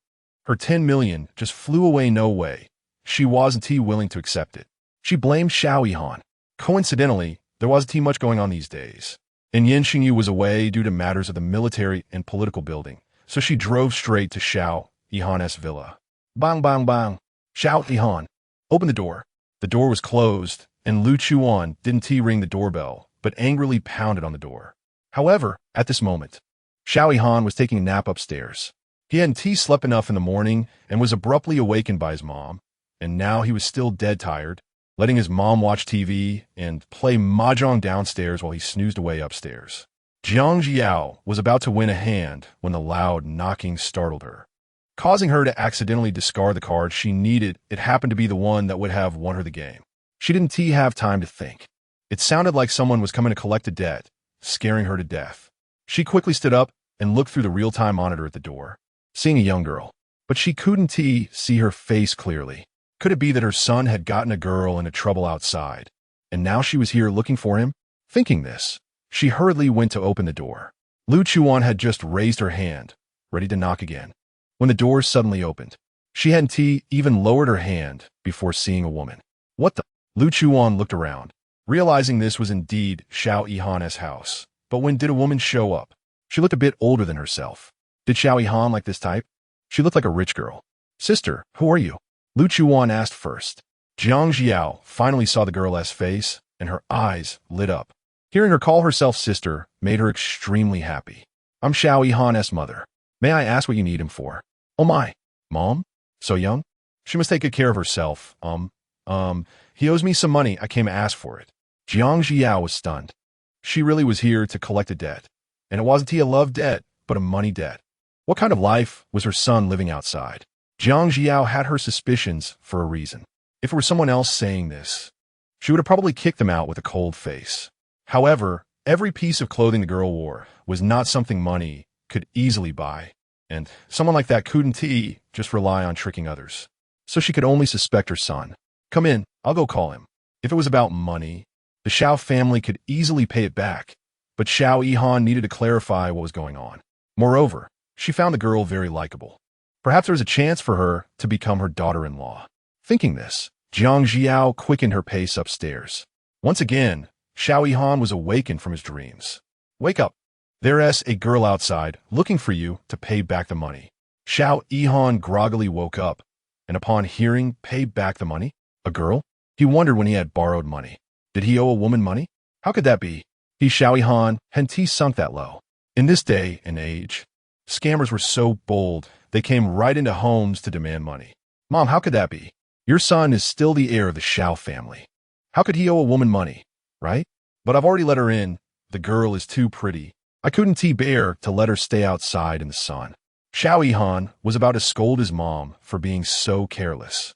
Her 10 million just flew away no way. She wasn't willing to accept it. She blamed Xiao Yihan. Coincidentally, there wasn't much going on these days, and Nian Shengyu was away due to matters of the military and political building, so she drove straight to Xiao Yihan's villa. Bang bang bang. Xiao Yihan. Open the door. The door was closed, and Lu Chuwan didn't ring the doorbell, but angrily pounded on the door. However, at this moment, Xiao Yihan was taking a nap upstairs. He hadn't slept enough in the morning and was abruptly awakened by his mom, and now he was still dead tired, letting his mom watch TV and play mahjong downstairs while he snoozed away upstairs. Jiang Jiao was about to win a hand when the loud knocking startled her, causing her to accidentally discard the card she needed. It happened to be the one that would have won her the game. She didn't have time to think. It sounded like someone was coming to collect a debt, scaring her to death. She quickly stood up and looked through the real-time monitor at the door, seeing a young girl, but she couldn't see her face clearly. Could it be that her son had gotten a girl into trouble outside, and now she was here looking for him? Thinking this, she hurriedly went to open the door. Lu Chuwan had just raised her hand, ready to knock again, when the door suddenly opened. She hadn't even lowered her hand before seeing a woman. What the? Lu Chuwan looked around, realizing this was indeed Xiao Yihan's house. But when did a woman show up? She looked a bit older than herself. Did Xiao Yihan like this type? She looked like a rich girl. Sister, who are you? Lu Chuwan asked first. Jiang Jiao finally saw the girl's face, and her eyes lit up. Hearing her call herself sister made her extremely happy. I'm Xiao Yihan's mother. May I ask what you need him for? Oh my. Mom? So young? She must take good care of herself. He owes me some money. I came to ask for it. Jiang Jiao was stunned. She really was here to collect a debt. And it wasn't a love debt, but a money debt. What kind of life was her son living outside? Jiang Jiao had her suspicions for a reason. If it were someone else saying this, she would have probably kicked them out with a cold face. However, every piece of clothing the girl wore was not something money could easily buy, and someone like that couldn't just rely on tricking others. So she could only suspect her son. Come in, I'll go call him. If it was about money, the Xiao family could easily pay it back, but Xiao Yihan needed to clarify what was going on. Moreover, she found the girl very likable. Perhaps there was a chance for her to become her daughter-in-law. Thinking this, Jiang Jiao quickened her pace upstairs. Once again, Xiao Yihan was awakened from his dreams. Wake up. There's a girl outside looking for you to pay back the money. Xiao Yihan groggily woke up, and upon hearing pay back the money, a girl? He wondered when he had borrowed money. Did he owe a woman money? How could that be? Xiao Yihan hadn't sunk that low. In this day and age, scammers were so bold, they came right into homes to demand money. Mom, how could that be? Your son is still the heir of the Xiao family. How could he owe a woman money, right? But I've already let her in. The girl is too pretty. I couldn't bear to let her stay outside in the sun. Xiao Yihan was about to scold his mom for being so careless,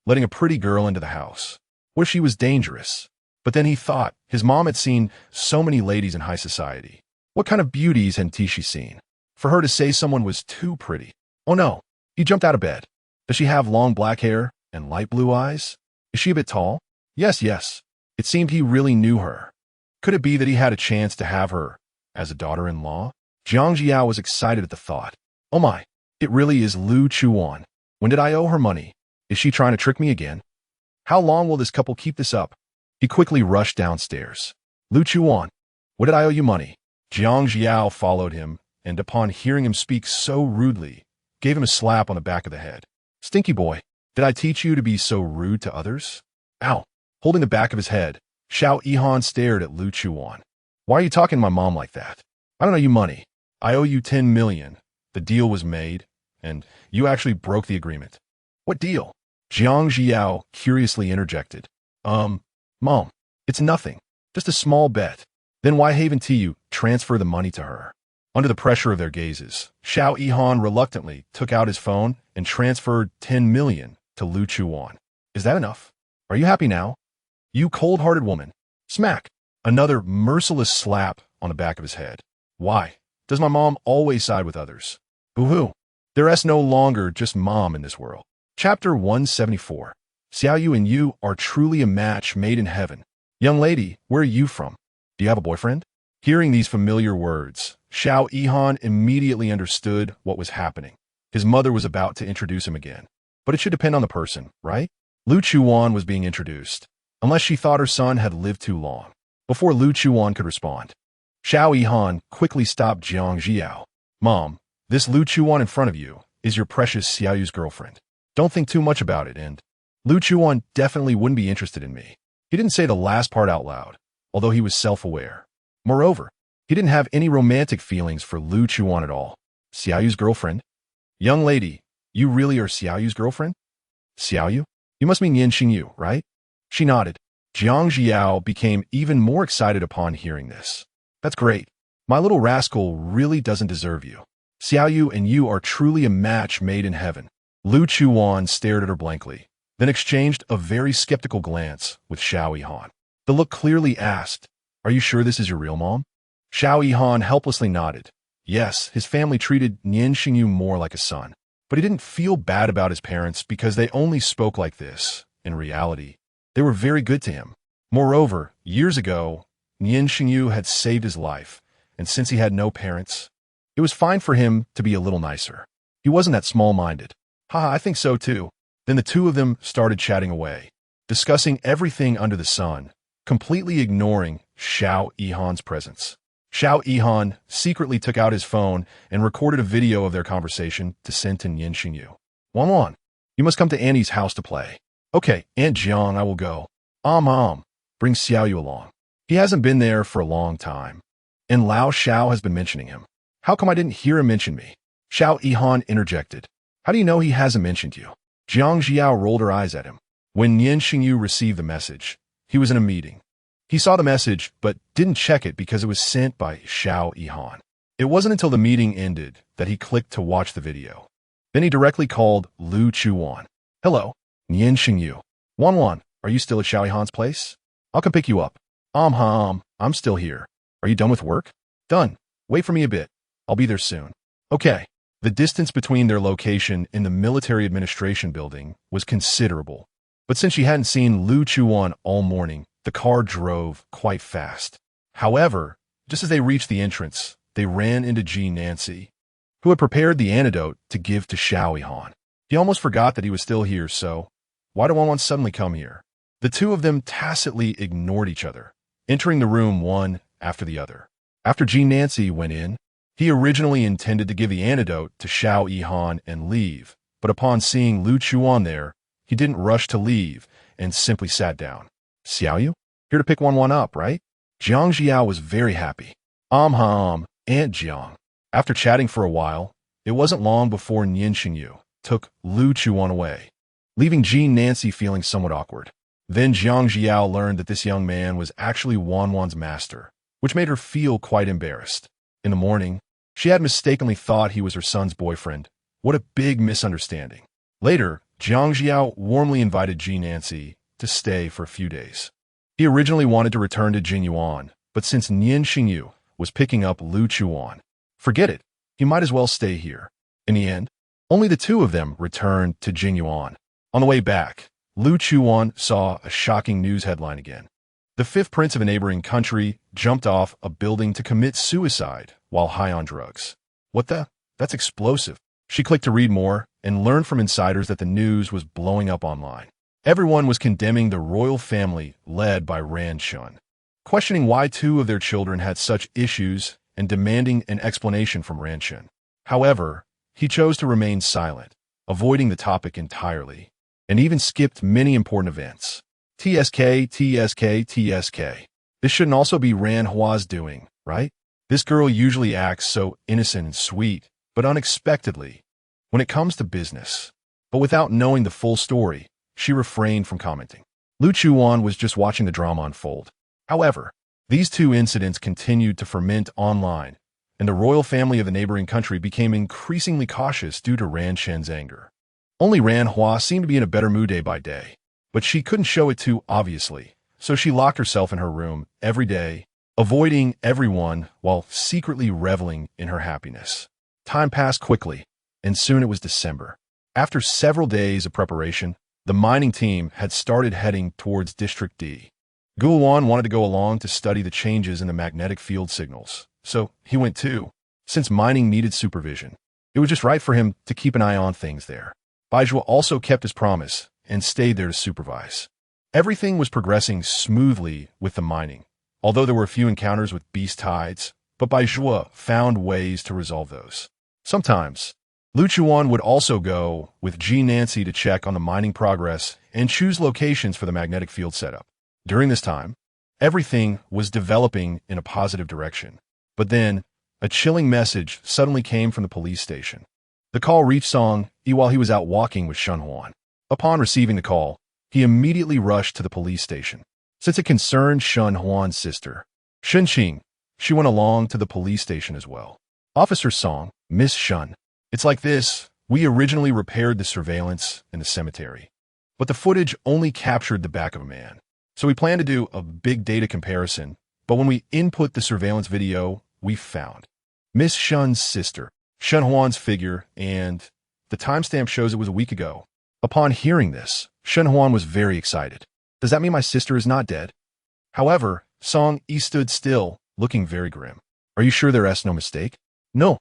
letting a pretty girl into the house. What if she was dangerous? But then he thought, his mom had seen so many ladies in high society. What kind of beauties hadn't she seen? For her to say someone was too pretty. Oh no, he jumped out of bed. Does she have long black hair and light blue eyes? Is she a bit tall? Yes. It seemed he really knew her. Could it be that he had a chance to have her as a daughter-in-law? Jiang Jiao was excited at the thought. Oh my, it really is Lu Chuwan. When did I owe her money? Is she trying to trick me again? How long will this couple keep this up? He quickly rushed downstairs. Lu Chuwan, what did I owe you money? Jiang Jiao followed him, and upon hearing him speak so rudely, gave him a slap on the back of the head. Stinky boy, did I teach you to be so rude to others? Ow! Holding the back of his head, Xiao Yihan stared at Lu Chuwan. Why are you talking to my mom like that? I don't owe you money. I owe you 10 million. The deal was made, and you actually broke the agreement. What deal? Jiang Jiao curiously interjected. Mom, it's nothing. Just a small bet. Then why haven't you transfer the money to her? Under the pressure of their gazes, Xiao Yihan reluctantly took out his phone and transferred 10 million to Lu Chuwan. Is that enough? Are you happy now? You cold-hearted woman. Smack. Another merciless slap on the back of his head. Why? Does my mom always side with others? Boo-hoo. There is no longer just mom in this world. Chapter 174. Xiaoyu and you are truly a match made in heaven. Young lady, where are you from? Do you have a boyfriend? Hearing these familiar words, Xiao Yihan immediately understood what was happening. His mother was about to introduce him again. But it should depend on the person, right? Lu Chuwan was being introduced, unless she thought her son had lived too long. Before Lu Chuwan could respond, Xiao Yihan quickly stopped Jiang Jiao. Mom, this Lu Chuwan in front of you is your precious Xiaoyu's girlfriend. Don't think too much about it, and Lu Chuwan definitely wouldn't be interested in me. He didn't say the last part out loud, although he was self-aware. Moreover, he didn't have any romantic feelings for Lu Chuwan at all. Xiaoyu's girlfriend? Young lady, you really are Xiaoyu's girlfriend? Xiaoyu? You must mean Nian Shengyu, right? She nodded. Jiang Jiao became even more excited upon hearing this. That's great. My little rascal really doesn't deserve you. Xiaoyu and you are truly a match made in heaven. Lu Chuwan stared at her blankly, then exchanged a very skeptical glance with Xiao Yihan. The look clearly asked, "Are you sure this is your real mom?" Xiao Yihan helplessly nodded. Yes, his family treated Nian Shengyu more like a son, but he didn't feel bad about his parents because they only spoke like this. In reality, they were very good to him. Moreover, years ago, Nian Shengyu had saved his life, and since he had no parents, it was fine for him to be a little nicer. He wasn't that small-minded. Haha, I think so too. Then the two of them started chatting away, discussing everything under the sun, completely ignoring Xiao Yihan's presence. Xiao Yihan secretly took out his phone and recorded a video of their conversation to send to Nian Shengyu. Wan, you must come to Annie's house to play. Okay, Aunt Jiang, I will go. Bring Xiaoyu along. He hasn't been there for a long time, and Lao Xiao has been mentioning him. How come I didn't hear him mention me? Xiao Yihan interjected. How do you know he hasn't mentioned you? Jiang Jiao rolled her eyes at him. When Nian Shengyu received the message, he was in a meeting. He saw the message, but didn't check it because it was sent by Xiao Yihan. It wasn't until the meeting ended that he clicked to watch the video. Then he directly called Lu Chuwan. Hello, Nian Shengyu. Wan, are you still at Xiao Yihan's place? I'll come pick you up. I'm still here. Are you done with work? Done. Wait for me a bit. I'll be there soon. Okay. The distance between their location in the military administration building was considerable. But since she hadn't seen Lu Chuwan all morning, the car drove quite fast. However, just as they reached the entrance, they ran into Ji Nancy, who had prepared the antidote to give to Xiao Yihan. He almost forgot that he was still here, so why did Wan suddenly come here? The two of them tacitly ignored each other, entering the room one after the other. After Ji Nancy went in, he originally intended to give the antidote to Xiao Yihan and leave, but upon seeing Lu Chuwan there, he didn't rush to leave and simply sat down. Xiaoyu? Here to pick Wan up, right? Jiang Jiao was very happy. Aunt Jiang. After chatting for a while, it wasn't long before Nian Shengyu took Lu Chuwan away, leaving Ji Nancy feeling somewhat awkward. Then Jiang Jiao learned that this young man was actually Wan's master, which made her feel quite embarrassed. In the morning, she had mistakenly thought he was her son's boyfriend. What a big misunderstanding. Later, Jiang Jiao warmly invited Ji Nancy to stay for a few days. He originally wanted to return to Jinyuan, but since Nian Shengyu was picking up Lu Chuwan, forget it, he might as well stay here. In the end, only the two of them returned to Jinyuan. On the way back, Lu Chuwan saw a shocking news headline again. The fifth prince of a neighboring country jumped off a building to commit suicide while high on drugs. What the? That's explosive. She clicked to read more and learned from insiders that the news was blowing up online. Everyone was condemning the royal family led by Ran Shun, questioning why two of their children had such issues and demanding an explanation from Ran Shun. However, he chose to remain silent, avoiding the topic entirely, and even skipped many important events. TSK. This shouldn't also be Ran Hua's doing, right? This girl usually acts so innocent and sweet, but unexpectedly, when it comes to business. But without knowing the full story, she refrained from commenting. Lu Chuwan was just watching the drama unfold. However, these two incidents continued to ferment online, and the royal family of the neighboring country became increasingly cautious due to Ran Shen's anger. Only Ran Hua seemed to be in a better mood day by day, but she couldn't show it too obviously, so she locked herself in her room every day, avoiding everyone while secretly reveling in her happiness. Time passed quickly, and soon it was December. After several days of preparation, the mining team had started heading towards District D. Gulwan wanted to go along to study the changes in the magnetic field signals, so he went too. Since mining needed supervision, it was just right for him to keep an eye on things there. Baizhua also kept his promise and stayed there to supervise. Everything was progressing smoothly with the mining, although there were a few encounters with beast tides, but Baizhua found ways to resolve those. Sometimes, Lu Chuwan would also go with G. Nancy to check on the mining progress and choose locations for the magnetic field setup. During this time, everything was developing in a positive direction. But then, a chilling message suddenly came from the police station. The call reached Song Yi while he was out walking with Shen Huan. Upon receiving the call, he immediately rushed to the police station. Since it concerned Shen Huan's sister, Shen Qing, she went along to the police station as well. Officer Song, Miss Shen, it's like this. We originally repaired the surveillance in the cemetery, but the footage only captured the back of a man. So we plan to do a big data comparison, but when we input the surveillance video, we found Miss Shen's sister, Shen Huan's figure, and the timestamp shows it was a week ago. Upon hearing this, Shen Huan was very excited. Does that mean my sister is not dead? However, Song Yi stood still, looking very grim. Are you sure there is no mistake? No.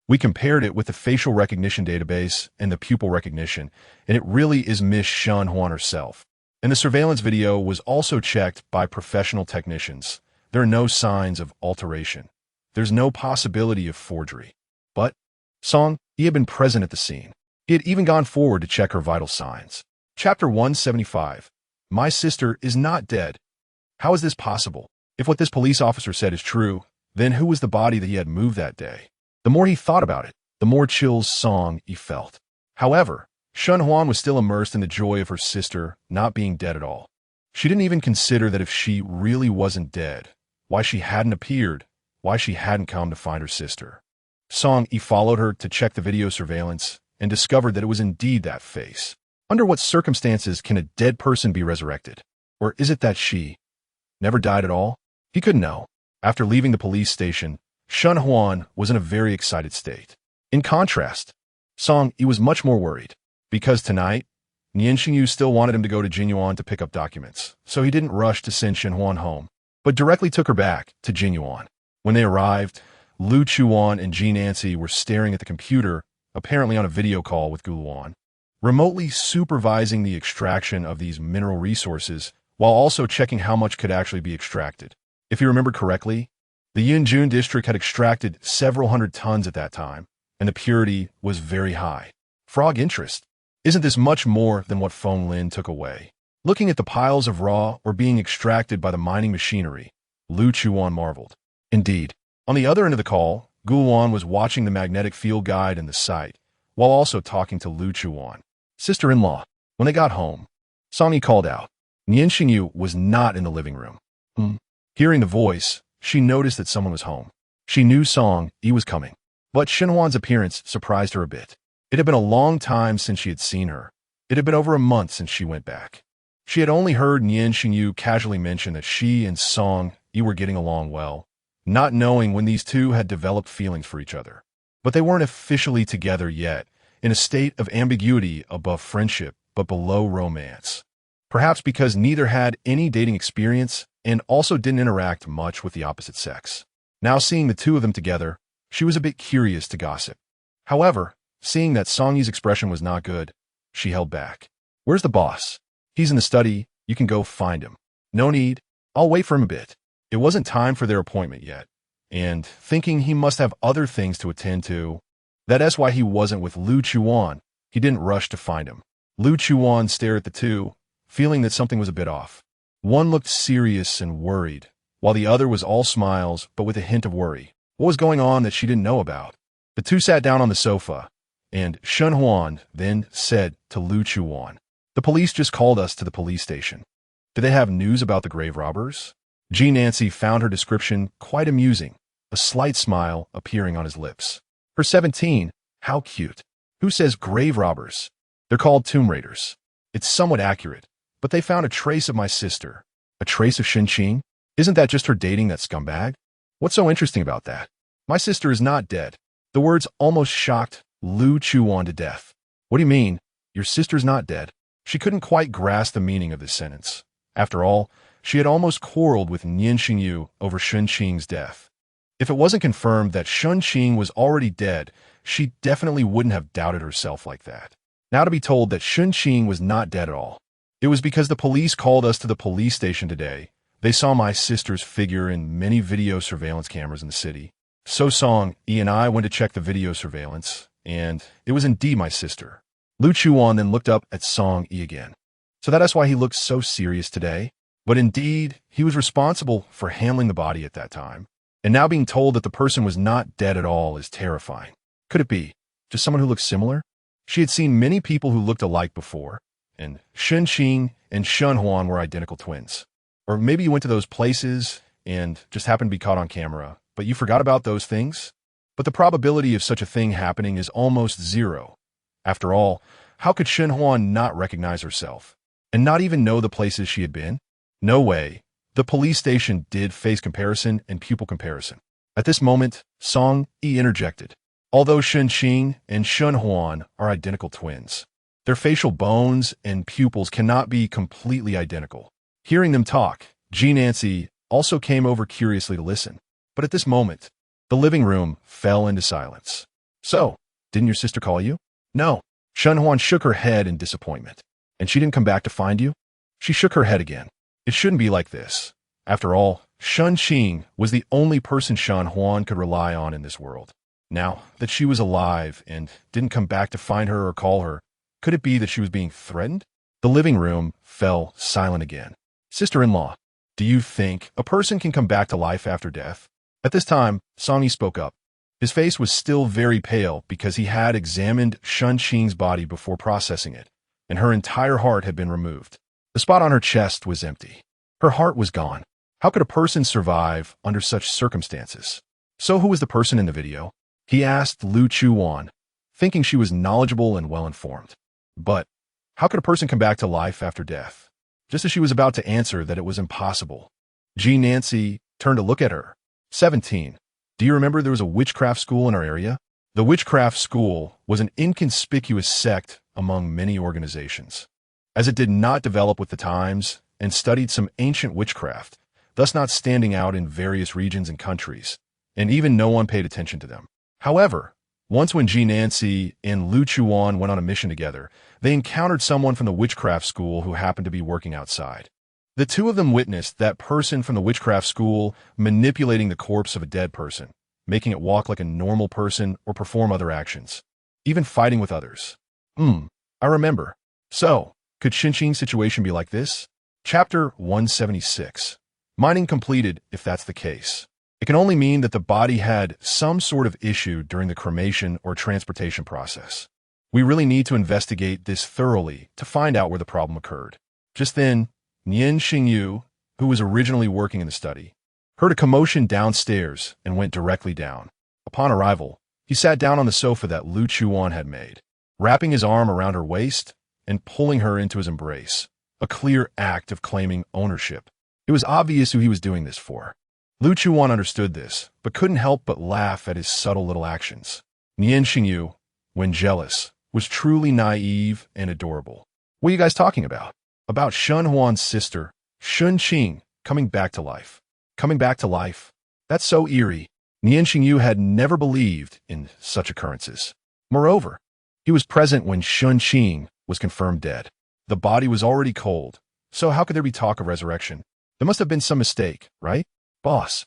We compared it with the facial recognition database and the pupil recognition, and it really is Miss Shen Huan herself. And the surveillance video was also checked by professional technicians. There are no signs of alteration. There's no possibility of forgery. But Song Yi had been present at the scene. He had even gone forward to check her vital signs. Chapter 175. My sister is not dead. How is this possible? If what this police officer said is true, then who was the body that he had moved that day? The more he thought about it, the more chills Song Yi felt. However, Shen Huan was still immersed in the joy of her sister not being dead at all. She didn't even consider that if she really wasn't dead, why she hadn't appeared, why she hadn't come to find her sister. Song Yi followed her to check the video surveillance and discovered that it was indeed that face. Under what circumstances can a dead person be resurrected? Or is it that she never died at all? He couldn't know. After leaving the police station, Shen Huan was in a very excited state. In contrast, Song Yi was much more worried. Because tonight, Nian Shengyu still wanted him to go to Jinyuan to pick up documents, so he didn't rush to send Shen Huan home, but directly took her back to Jinyuan. When they arrived, Lu Chuwan and G. Nancy were staring at the computer, apparently on a video call with Gulwan, remotely supervising the extraction of these mineral resources while also checking how much could actually be extracted. If you remember correctly, the Yinjun district had extracted several hundred tons at that time, and the purity was very high. Frog interest. Isn't this much more than what Feng Lin took away? Looking at the piles of raw or being extracted by the mining machinery, Lu Chuwan marveled. Indeed. On the other end of the call, Gulwan was watching the magnetic field guide and the site, while also talking to Lu Chuwan. Sister-in-law. When they got home, Song Yi called out. Nian Shengyu was not in the living room. Hearing the voice, she noticed that someone was home. She knew Song Yi was coming, but Shen Huan's appearance surprised her a bit. It had been a long time since she had seen her. It had been over a month since she went back. She had only heard Nian Shengyu casually mention that she and Song Yi were getting along well, not knowing when these two had developed feelings for each other. But they weren't officially together yet, in a state of ambiguity above friendship but below romance. Perhaps because neither had any dating experience and also didn't interact much with the opposite sex. Now seeing the two of them together, she was a bit curious to gossip. However, seeing that Song Yi's expression was not good, she held back. Where's the boss? He's in the study. You can go find him. No need. I'll wait for him a bit. It wasn't time for their appointment yet, and thinking he must have other things to attend to, that's why he wasn't with Lu Chuwan. He didn't rush to find him. Lu Chuwan stared at the two, feeling that something was a bit off. One looked serious and worried, while the other was all smiles but with a hint of worry. What was going on that she didn't know about? The two sat down on the sofa, and Shen Huan then said to Lu Chuwan, "The police just called us to the police station. Do they have news about the grave robbers?" G. Nancy found her description quite amusing, a slight smile appearing on his lips. Her 17, how cute. Who says grave robbers? They're called tomb raiders. It's somewhat accurate, but they found a trace of my sister. A trace of Shen Qing? Isn't that just her dating that scumbag? What's so interesting about that? My sister is not dead. The words almost shocked Lu Chuwan to death. What do you mean? Your sister's not dead? She couldn't quite grasp the meaning of this sentence. After all, she had almost quarreled with Nian Shengyu over Shun Qing's death. If it wasn't confirmed that Shun Qing was already dead, she definitely wouldn't have doubted herself like that. Now to be told that Shun Qing was not dead at all. It was because the police called us to the police station today. They saw my sister's figure in many video surveillance cameras in the city. So Song, E and I went to check the video surveillance, and it was indeed my sister. Lu Chuwan then looked up at Song E again. So that is why he looked so serious today. But indeed, he was responsible for handling the body at that time. And now being told that the person was not dead at all is terrifying. Could it be just someone who looked similar? She had seen many people who looked alike before, and Shun Qing and Shun Huan were identical twins. Or maybe you went to those places and just happened to be caught on camera, but you forgot about those things? But the probability of such a thing happening is almost zero. After all, how could Shun Huan not recognize herself? And not even know the places she had been? No way. The police station did face comparison and pupil comparison. At this moment, Song E interjected. Although Shun Qing and Shun Huan are identical twins, their facial bones and pupils cannot be completely identical. Hearing them talk, Ji Nancy also came over curiously to listen. But at this moment, the living room fell into silence. So, didn't your sister call you? No. Shun Huan shook her head in disappointment. And she didn't come back to find you? She shook her head again. It shouldn't be like this. After all, Shun Qing was the only person Shun Huan could rely on in this world. Now that she was alive and didn't come back to find her or call her, could it be that she was being threatened? The living room fell silent again. Sister-in-law, do you think a person can come back to life after death? At this time, Song-yi spoke up. His face was still very pale because he had examined Shun Qing's body before processing it, and her entire heart had been removed. The spot on her chest was empty. Her heart was gone. How could a person survive under such circumstances? So who was the person in the video? He asked Lu Chuwan, thinking she was knowledgeable and well-informed. But how could a person come back to life after death? Just as she was about to answer that it was impossible, Ji Nancy turned to look at her. 17. Do you remember there was a witchcraft school in our area? The witchcraft school was an inconspicuous sect among many organizations, as it did not develop with the times and studied some ancient witchcraft, thus not standing out in various regions and countries, and even no one paid attention to them. However, once when Ji Nancy and Lu Chuwan went on a mission together, they encountered someone from the witchcraft school who happened to be working outside. The two of them witnessed that person from the witchcraft school manipulating the corpse of a dead person, making it walk like a normal person or perform other actions, even fighting with others. I remember. So, could Shun Qing's situation be like this? Chapter 176. Mining completed if that's the case. It can only mean that the body had some sort of issue during the cremation or transportation process. We really need to investigate this thoroughly to find out where the problem occurred. Just then, Nian Shengyu, who was originally working in the study, heard a commotion downstairs and went directly down. Upon arrival, he sat down on the sofa that Lu Chuwan had made, wrapping his arm around her waist and pulling her into his embrace, a clear act of claiming ownership. It was obvious who he was doing this for. Lu Chuwan understood this, but couldn't help but laugh at his subtle little actions. Nian Shengyu, when jealous, was truly naive and adorable. What are you guys talking about? About Shun Huan's sister, Shun Qing, coming back to life. Coming back to life? That's so eerie. Nian Shengyu had never believed in such occurrences. Moreover, he was present when Shun Qing was confirmed dead. The body was already cold, so how could there be talk of resurrection? There must have been some mistake, right? Boss.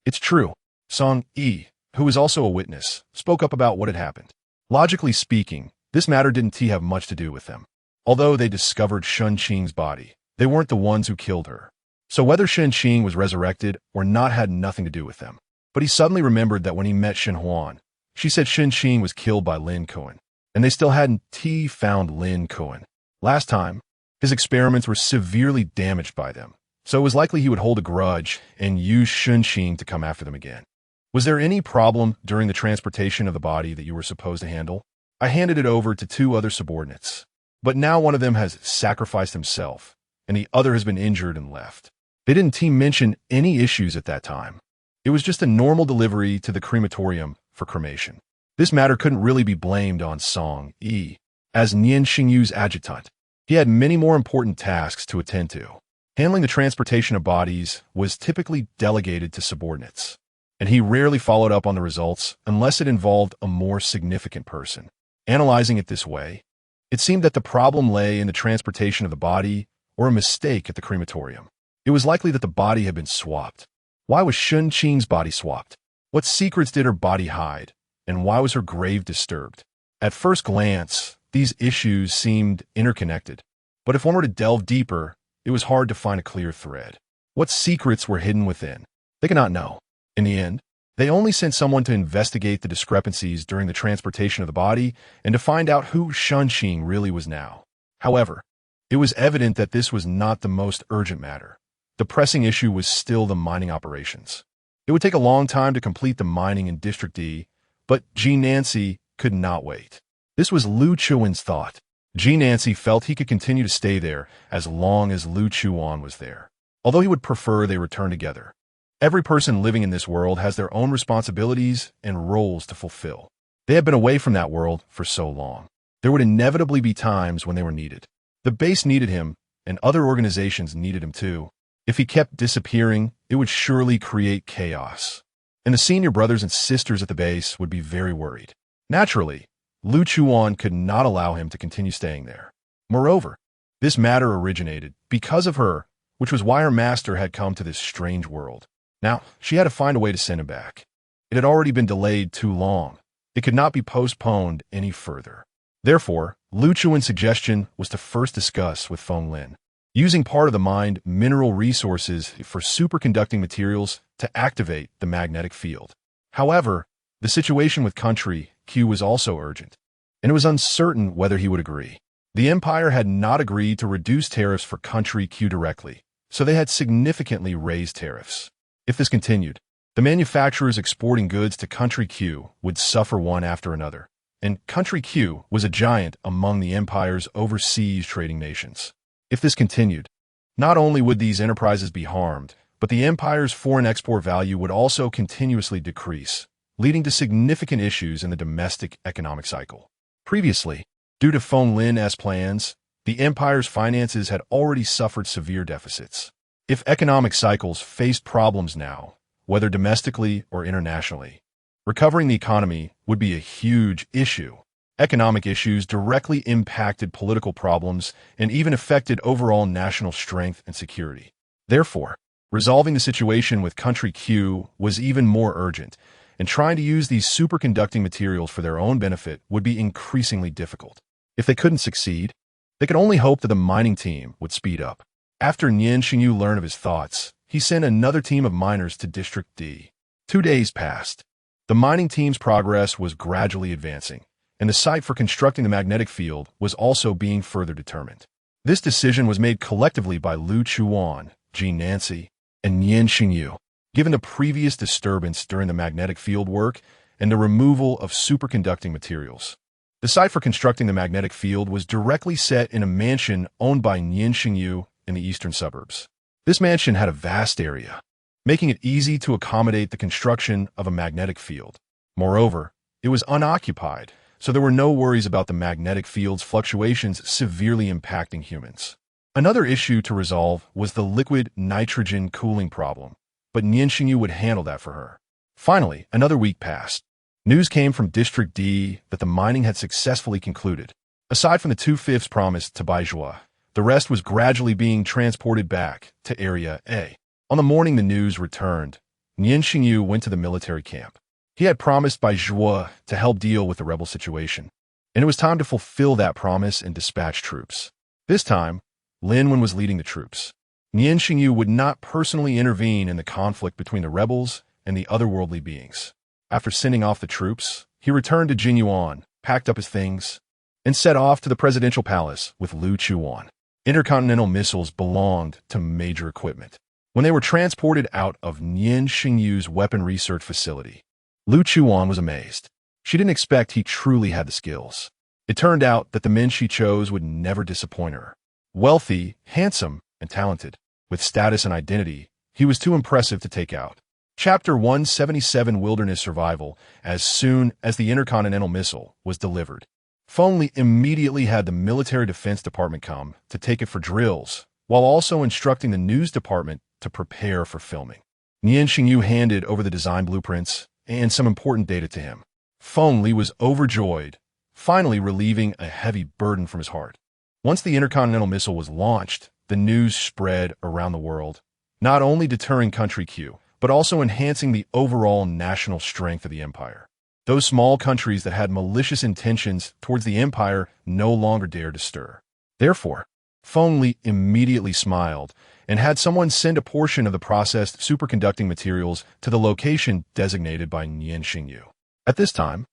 It's true. Song E, who was also a witness, spoke up about what had happened. Logically speaking, this matter didn't have much to do with them. Although they discovered Shun Qing's body, they weren't the ones who killed her. So whether Shun Qing was resurrected or not had nothing to do with them. But he suddenly remembered that when he met Shun Huan, she said Shun Qing was killed by Lin Kuan, and they still hadn't found Lin Kuan. Last time, his experiments were severely damaged by them, so it was likely he would hold a grudge and use Shun Qing to come after them again. Was there any problem during the transportation of the body that you were supposed to handle? I handed it over to two other subordinates, but now one of them has sacrificed himself, and the other has been injured and left. They didn't mention any issues at that time. It was just a normal delivery to the crematorium for cremation. This matter couldn't really be blamed on Song E. As Nian Shengyu's adjutant, he had many more important tasks to attend to. Handling the transportation of bodies was typically delegated to subordinates, and he rarely followed up on the results unless it involved a more significant person. Analyzing it this way, it seemed that the problem lay in the transportation of the body or a mistake at the crematorium. It was likely that the body had been swapped. Why was Shun Qing's body swapped? What secrets did her body hide? And why was her grave disturbed? At first glance, these issues seemed interconnected. But if one were to delve deeper, it was hard to find a clear thread. What secrets were hidden within? They could not know. In the end, they only sent someone to investigate the discrepancies during the transportation of the body and to find out who Shun Qing really was now. However, it was evident that this was not the most urgent matter. The pressing issue was still the mining operations. It would take a long time to complete the mining in District D, but Jean Nancy could not wait. This was Lu Chuwan's thought. Jean Nancy felt he could continue to stay there as long as Lu Chuwan was there, although he would prefer they return together. Every person living in this world has their own responsibilities and roles to fulfill. They had been away from that world for so long. There would inevitably be times when they were needed. The base needed him, and other organizations needed him too. If he kept disappearing, it would surely create chaos. And the senior brothers and sisters at the base would be very worried. Naturally, Lu Chuwan could not allow him to continue staying there. Moreover, this matter originated because of her, which was why her master had come to this strange world. Now, she had to find a way to send him back. It had already been delayed too long. It could not be postponed any further. Therefore, Lu Chuan's suggestion was to first discuss with Feng Lin, using part of the mined mineral resources for superconducting materials to activate the magnetic field. However, the situation with Country Q was also urgent, and it was uncertain whether he would agree. The Empire had not agreed to reduce tariffs for Country Q directly, so they had significantly raised tariffs. If this continued, the manufacturers exporting goods to Country Q would suffer one after another, and Country Q was a giant among the Empire's overseas trading nations. If this continued, not only would these enterprises be harmed, but the Empire's foreign export value would also continuously decrease, leading to significant issues in the domestic economic cycle. Previously, due to Feng Lin's plans, the Empire's finances had already suffered severe deficits. If economic cycles faced problems now, whether domestically or internationally, recovering the economy would be a huge issue. Economic issues directly impacted political problems and even affected overall national strength and security. Therefore, resolving the situation with Country Q was even more urgent, and trying to use these superconducting materials for their own benefit would be increasingly difficult. If they couldn't succeed, they could only hope that the mining team would speed up. After Nian Shengyu learned of his thoughts, he sent another team of miners to District D. 2 days passed. The mining team's progress was gradually advancing, and the site for constructing the magnetic field was also being further determined. This decision was made collectively by Lu Chuwan, Jean Nancy, and Nian Shengyu. Given the previous disturbance during the magnetic field work and the removal of superconducting materials, the site for constructing the magnetic field was directly set in a mansion owned by Nian Shengyu in the eastern suburbs. This mansion had a vast area, making it easy to accommodate the construction of a magnetic field. Moreover, it was unoccupied, so there were no worries about the magnetic field's fluctuations severely impacting humans. Another issue to resolve was the liquid nitrogen cooling problem, but Nian Shengyu would handle that for her. Finally, another week passed. News came from District D that the mining had successfully concluded. Aside from the 2/5 promised to Baizhua, the rest was gradually being transported back to Area A. On the morning the news returned, Nian Shengyu went to the military camp. He had promised Baizhua to help deal with the rebel situation, and it was time to fulfill that promise and dispatch troops. This time, Lin Wen was leading the troops. Nian Shengyu would not personally intervene in the conflict between the rebels and the otherworldly beings. After sending off the troops, he returned to Jinyuan, packed up his things, and set off to the presidential palace with Lu Chuwan. Intercontinental missiles belonged to major equipment. When they were transported out of Nian Shengyu's weapon research facility, Lu Chuwan was amazed. She didn't expect he truly had the skills. It turned out that the men she chose would never disappoint her. Wealthy, handsome, and talented, with status and identity, he was too impressive to take out. Chapter 177 Wilderness Survival. As soon as the intercontinental missile was delivered, Feng Li immediately had the military defense department come to take it for drills, while also instructing the news department to prepare for filming. Nian Shengyu handed over the design blueprints and some important data to him. Feng Li was overjoyed, finally relieving a heavy burden from his heart. Once the intercontinental missile was launched, the news spread around the world, not only deterring Country Q, but also enhancing the overall national strength of the empire. Those small countries that had malicious intentions towards the empire no longer dared to stir. Therefore, Feng Li immediately smiled and had someone send a portion of the processed superconducting materials to the location designated by Nian Shengyu. At this time,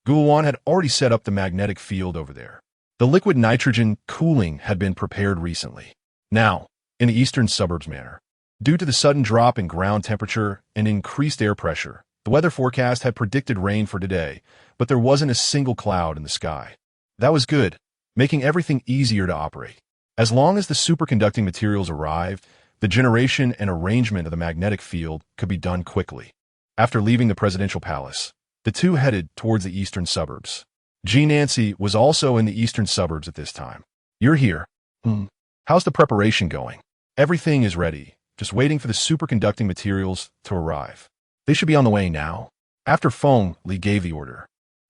Guluan had already set up the magnetic field over there. The liquid nitrogen cooling had been prepared recently. Now, in the eastern suburbs manner, due to the sudden drop in ground temperature and increased air pressure, the weather forecast had predicted rain for today, but there wasn't a single cloud in the sky. That was good, making everything easier to operate. As long as the superconducting materials arrived, the generation and arrangement of the magnetic field could be done quickly. After leaving the presidential palace, the two headed towards the eastern suburbs. Nancy was also in the eastern suburbs at this time. You're here. How's the preparation going? Everything is ready, just waiting for the superconducting materials to arrive. They should be on the way now. After Feng Li gave the order,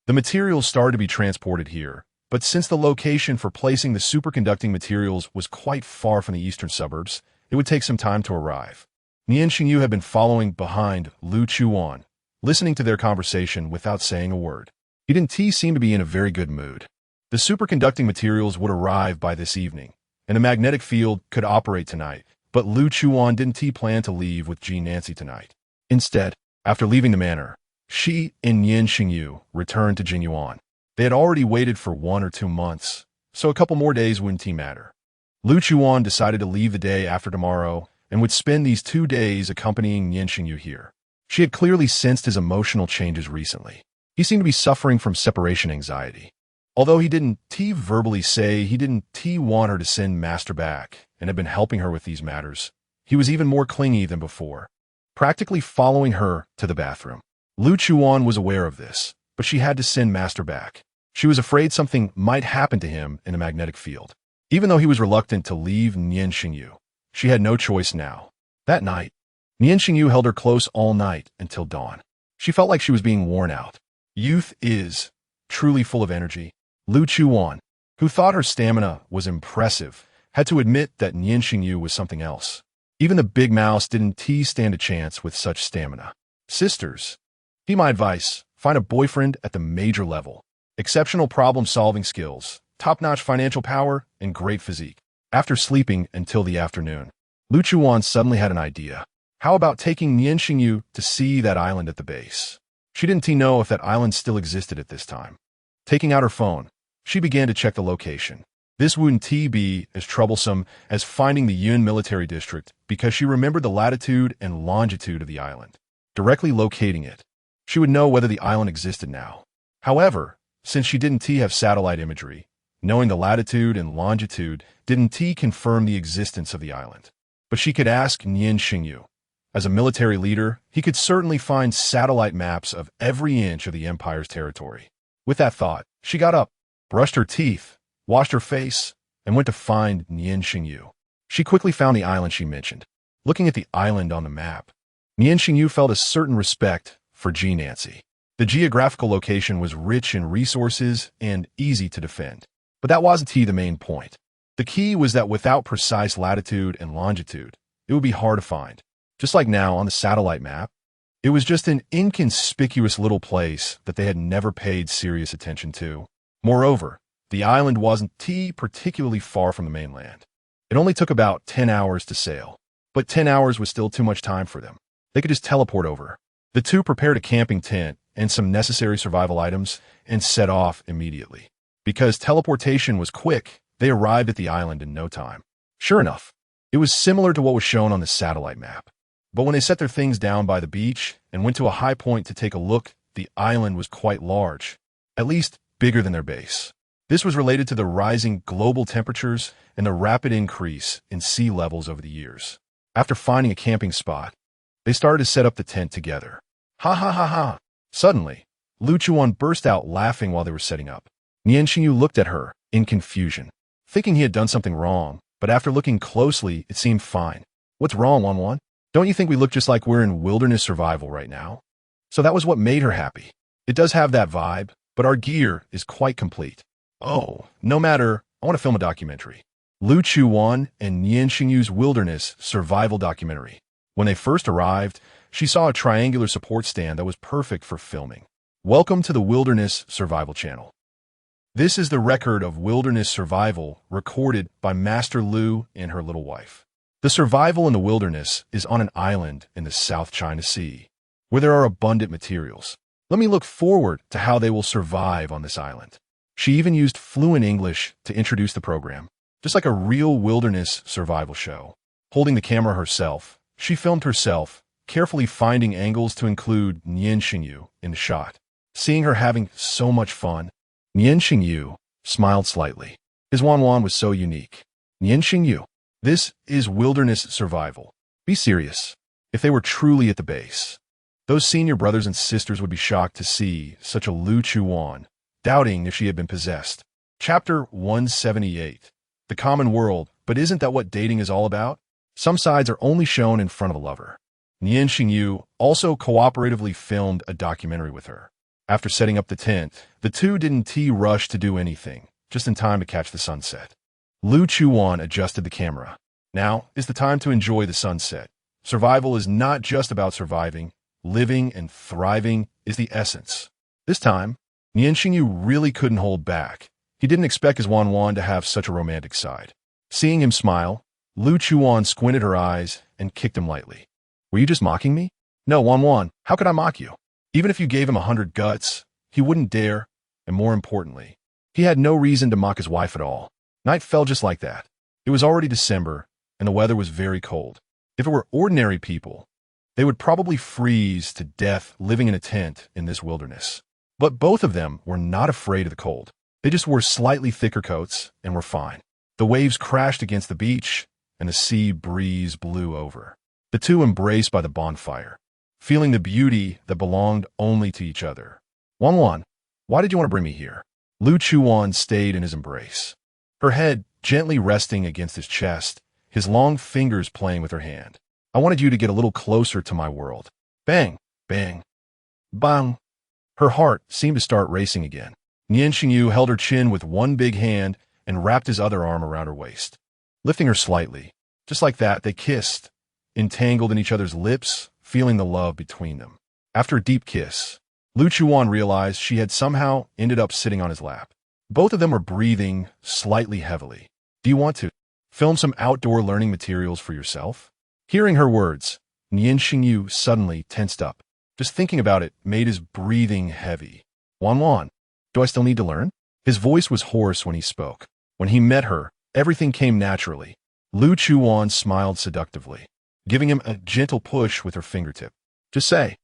the materials started to be transported here, but since the location for placing the superconducting materials was quite far from the eastern suburbs, it would take some time to arrive. Nian Shengyu had been following behind Lu Chuwan, listening to their conversation without saying a word. He didn't seem to be in a very good mood. The superconducting materials would arrive by this evening, and the magnetic field could operate tonight, but Lu Chuwan didn't plan to leave with Nancy tonight. Instead, after leaving the manor, she and Nian Shengyu returned to Jinyuan. They had already waited for 1 or 2 months, so a couple more days wouldn't matter. Lu Chuwan decided to leave the day after tomorrow and would spend these 2 days accompanying Nian Shengyu here. She had clearly sensed his emotional changes recently. He seemed to be suffering from separation anxiety. Although he didn't verbally say he didn't want her to send Master back and had been helping her with these matters, he was even more clingy than before, practically following her to the bathroom. Lu Chuan was aware of this, but she had to send Master back. She was afraid something might happen to him in a magnetic field. Even though he was reluctant to leave Nian Shengyu, she had no choice now. That night, Nian Shengyu held her close all night until dawn. She felt like she was being worn out. Youth is truly full of energy. Lu Chuan, who thought her stamina was impressive, had to admit that Nian Shengyu was something else. Even the big mouse didn't stand a chance with such stamina. Sisters, be my advice, find a boyfriend at the major level. Exceptional problem-solving skills, top-notch financial power, and great physique. After sleeping until the afternoon, Lu Chuan suddenly had an idea. How about taking Nian Shengyu to see that island at the base? She didn't know if that island still existed at this time. Taking out her phone, she began to check the location. This wouldn't be as troublesome as finding the Yun military district because she remembered the latitude and longitude of the island. Directly locating it, she would know whether the island existed now. However, since she didn't have satellite imagery, knowing the latitude and longitude didn't confirm the existence of the island. But she could ask Nian Shengyu. As a military leader, he could certainly find satellite maps of every inch of the empire's territory. With that thought, she got up, brushed her teeth, washed her face, and went to find Nian Shengyu. She quickly found the island she mentioned. Looking at the island on the map, Nian Shengyu felt a certain respect for Nancy. The geographical location was rich in resources and easy to defend. But that wasn't the main point. The key was that without precise latitude and longitude, it would be hard to find. Just like now on the satellite map, it was just an inconspicuous little place that they had never paid serious attention to. Moreover, the island wasn't particularly far from the mainland. It only took about 10 hours to sail, but 10 hours was still too much time for them. They could just teleport over. The two prepared a camping tent and some necessary survival items and set off immediately. Because teleportation was quick, they arrived at the island in no time. Sure enough, it was similar to what was shown on the satellite map. But when they set their things down by the beach and went to a high point to take a look, the island was quite large, at least bigger than their base. This was related to the rising global temperatures and the rapid increase in sea levels over the years. After finding a camping spot, they started to set up the tent together. Ha ha ha ha! Suddenly, Lu Chuan burst out laughing while they were setting up. Nian Shengyu looked at her, in confusion, thinking he had done something wrong, but after looking closely, it seemed fine. What's wrong, Wan? Don't you think we look just like we're in wilderness survival right now? So that was what made her happy. It does have that vibe, but our gear is quite complete. Oh, no matter, I want to film a documentary. Lu Chuwan and Nian Shengyu's wilderness survival documentary. When they first arrived, she saw a triangular support stand that was perfect for filming. Welcome to the Wilderness Survival Channel. This is the record of wilderness survival recorded by Master Lu and her little wife. The survival in the wilderness is on an island in the South China Sea, where there are abundant materials. Let me look forward to how they will survive on this island. She even used fluent English to introduce the program, just like a real wilderness survival show. Holding the camera herself, she filmed herself, carefully finding angles to include Nian Shengyu in the shot. Seeing her having so much fun, Nian Shengyu smiled slightly. His Wan was so unique. Nian Shengyu, this is wilderness survival. Be serious. If they were truly at the base, those senior brothers and sisters would be shocked to see such a Lu Chuwan, doubting if she had been possessed. Chapter 178. The common world, but isn't that what dating is all about? Some sides are only shown in front of a lover. Nian Shengyu also cooperatively filmed a documentary with her. After setting up the tent, the two didn't rush to do anything, just in time to catch the sunset. Lu Chuwan adjusted the camera. Now is the time to enjoy the sunset. Survival is not just about surviving. Living and thriving is the essence. This time, Nian Shengyu really couldn't hold back. He didn't expect his Wan to have such a romantic side. Seeing him smile, Lu Chuwan squinted her eyes and kicked him lightly. Were you just mocking me? No, Wan, how could I mock you? Even if you gave him 100 guts, he wouldn't dare, and more importantly, he had no reason to mock his wife at all. Night fell just like that. It was already December, and the weather was very cold. If it were ordinary people, they would probably freeze to death living in a tent in this wilderness. But both of them were not afraid of the cold. They just wore slightly thicker coats and were fine. The waves crashed against the beach, and the sea breeze blew over. The two embraced by the bonfire, feeling the beauty that belonged only to each other. Wan, why did you want to bring me here? Lu Chuwan stayed in his embrace, her head gently resting against his chest, his long fingers playing with her hand. I wanted you to get a little closer to my world. Bang, bang, bang. Her heart seemed to start racing again. Nian Shengyu held her chin with one big hand and wrapped his other arm around her waist. Lifting her slightly, just like that, they kissed, entangled in each other's lips, feeling the love between them. After a deep kiss, Lu Chuwan realized she had somehow ended up sitting on his lap. Both of them were breathing slightly heavily. Do you want to film some outdoor learning materials for yourself? Hearing her words, Nian Shengyu suddenly tensed up. Just thinking about it made his breathing heavy. Wan, do I still need to learn? His voice was hoarse when he spoke. When he met her, everything came naturally. Lu Chuwan smiled seductively, giving him a gentle push with her fingertip. Just say,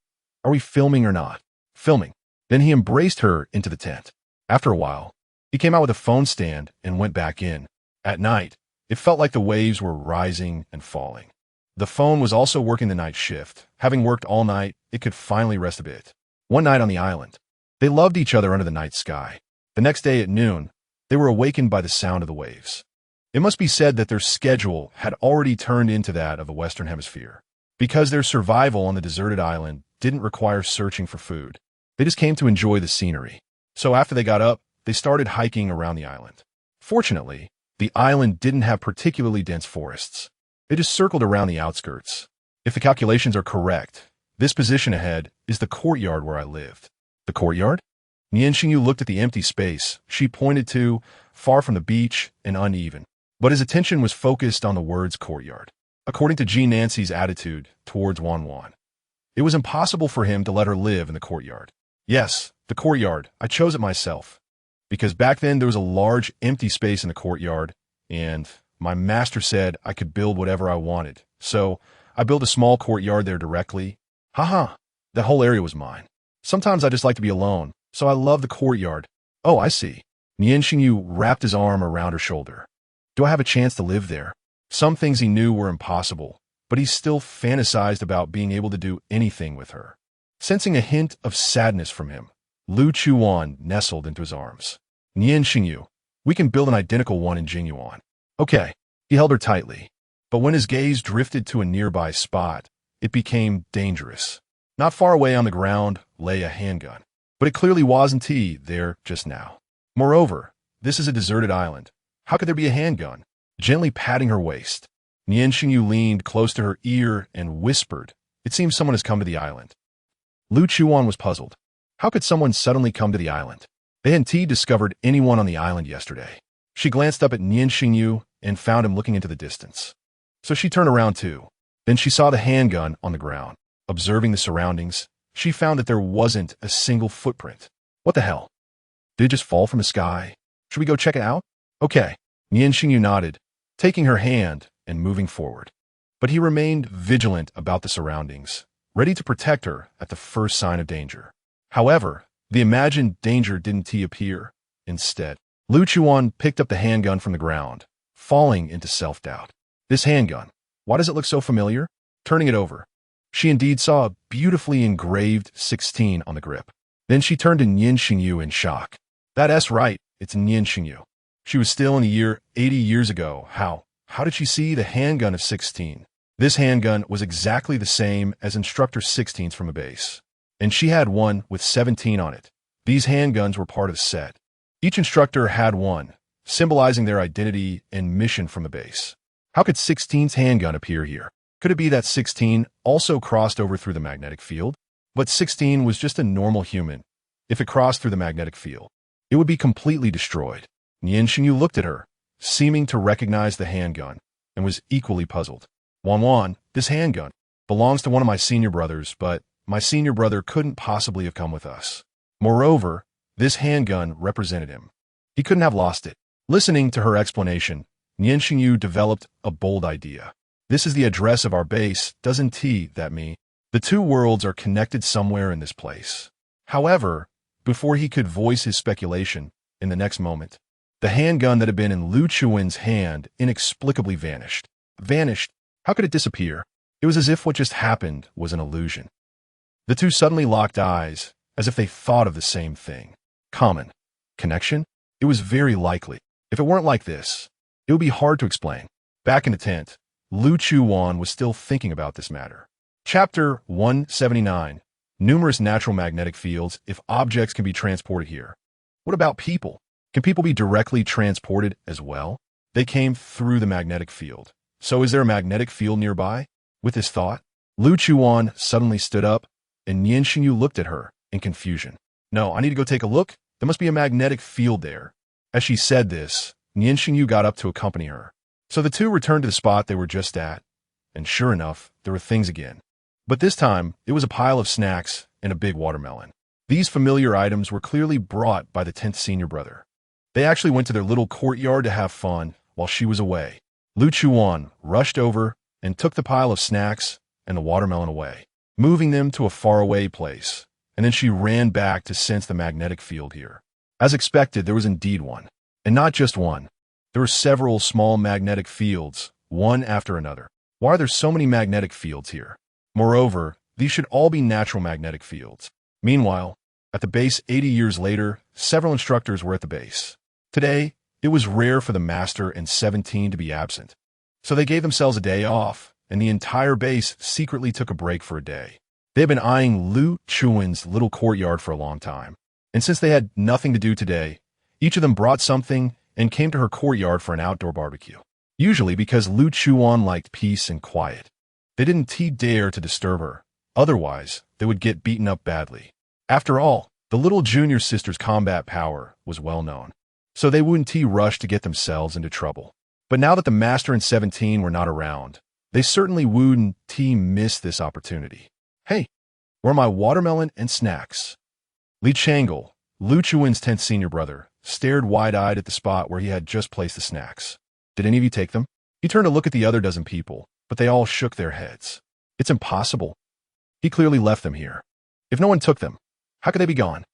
are we filming or not? Filming. Then he embraced her into the tent. After a while, he came out with a phone stand and went back in. At night, it felt like the waves were rising and falling. The phone was also working the night shift. Having worked all night, it could finally rest a bit. One night on the island, they loved each other under the night sky. The next day at noon, they were awakened by the sound of the waves. It must be said that their schedule had already turned into that of the Western Hemisphere, because their survival on the deserted island didn't require searching for food. They just came to enjoy the scenery. So after they got up, they started hiking around the island. Fortunately, the island didn't have particularly dense forests. They just circled around the outskirts. If the calculations are correct, this position ahead is the courtyard where I lived. The courtyard? Nian Shengyu looked at the empty space she pointed to, far from the beach and uneven. But his attention was focused on the words courtyard. According to Jean Nancy's attitude towards Wan, it was impossible for him to let her live in the courtyard. Yes, the courtyard. I chose it myself. Because back then there was a large empty space in the courtyard, and my master said I could build whatever I wanted. So I built a small courtyard there directly. Haha, that whole area was mine. Sometimes I just like to be alone, so I love the courtyard. Oh, I see. Nian Shengyu wrapped his arm around her shoulder. Do I have a chance to live there? Some things he knew were impossible, but he still fantasized about being able to do anything with her. Sensing a hint of sadness from him, Lu Chuwan nestled into his arms. Nian Shengyu, we can build an identical one in Jingyuan. Okay. He held her tightly. But when his gaze drifted to a nearby spot, it became dangerous. Not far away on the ground lay a handgun. But it clearly wasn't there just now. Moreover, this is a deserted island. How could there be a handgun? Gently patting her waist, Nian Shengyu leaned close to her ear and whispered, "It seems someone has come to the island." Lu Chuwan was puzzled. How could someone suddenly come to the island? They hadn't discovered anyone on the island yesterday. She glanced up at Nian Shengyu and found him looking into the distance. So she turned around too. Then she saw the handgun on the ground. Observing the surroundings, she found that there wasn't a single footprint. What the hell? Did it just fall from the sky? Should we go check it out? Okay. Nian Shengyu nodded, taking her hand and moving forward. But he remained vigilant about the surroundings, ready to protect her at the first sign of danger. However, the imagined danger didn't appear. Instead, Lu Chuwan picked up the handgun from the ground, falling into self-doubt. This handgun, why does it look so familiar? Turning it over, she indeed saw a beautifully engraved 16 on the grip. Then she turned to Nian Shengyu in shock. That's right, it's Nian Shengyu. She was still in the year 80 years ago. How did she see the handgun of 16? This handgun was exactly the same as Instructor 16's from a base. And she had one with 17 on it. These handguns were part of the set. Each instructor had one, symbolizing their identity and mission from the base. How could 16's handgun appear here? Could it be that 16 also crossed over through the magnetic field? But 16 was just a normal human. If it crossed through the magnetic field, it would be completely destroyed. Nian Shengyu looked at her, seeming to recognize the handgun, and was equally puzzled. Wan, this handgun belongs to one of my senior brothers, but my senior brother couldn't possibly have come with us. Moreover, this handgun represented him. He couldn't have lost it. Listening to her explanation, Nian Shengyu developed a bold idea. This is the address of our base, doesn't that mean? The two worlds are connected somewhere in this place. However, before he could voice his speculation, in the next moment, the handgun that had been in Lu Chuan's hand inexplicably vanished. Vanished? How could it disappear? It was as if what just happened was an illusion. The two suddenly locked eyes, as if they thought of the same thing. Common. Connection? It was very likely. If it weren't like this, it would be hard to explain. Back in the tent, Lu Chuwan was still thinking about this matter. Chapter 179. Numerous natural magnetic fields if objects can be transported here. What about people? Can people be directly transported as well? They came through the magnetic field. So is there a magnetic field nearby? With this thought, Lu Chuwan suddenly stood up, and Nian Shengyu looked at her in confusion. No, I need to go take a look. There must be a magnetic field there. As she said this, Nian Shengyu got up to accompany her. So the two returned to the spot they were just at, and sure enough, there were things again. But this time, it was a pile of snacks and a big watermelon. These familiar items were clearly brought by the 10th senior brother. They actually went to their little courtyard to have fun while she was away. Lu Chuwan rushed over and took the pile of snacks and the watermelon away, moving them to a faraway place, and then she ran back to sense the magnetic field here. As expected, there was indeed one. And not just one. There were several small magnetic fields, one after another. Why are there so many magnetic fields here? Moreover, these should all be natural magnetic fields. Meanwhile, at the base 80 years later, several instructors were at the base. Today, it was rare for the master and 17 to be absent. So they gave themselves a day off, and the entire base secretly took a break for a day. They had been eyeing Lu Chuan's little courtyard for a long time. And since they had nothing to do today, each of them brought something and came to her courtyard for an outdoor barbecue. Usually because Lu Chuwan liked peace and quiet. They didn't dare to disturb her. Otherwise, they would get beaten up badly. After all, the little junior sister's combat power was well known. So they wouldn't rush to get themselves into trouble. But now that the master and 17 were not around, they certainly wouldn't miss this opportunity. Hey, where are my watermelon and snacks? Li Changle, Lu Chuan's 10th senior brother, stared wide-eyed at the spot where he had just placed the snacks. Did any of you take them? He turned to look at the other dozen people, but they all shook their heads. It's impossible. He clearly left them here. If no one took them, how could they be gone?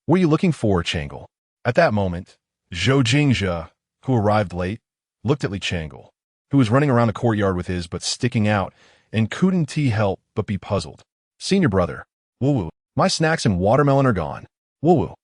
What are you looking for, Changle? At that moment, Zhou Jingzhe, who arrived late, looked at Li Changle, who was running around the courtyard with his butt sticking out and couldn't help but be puzzled. Senior brother, woo-woo, my snacks and watermelon are gone. Woo-woo.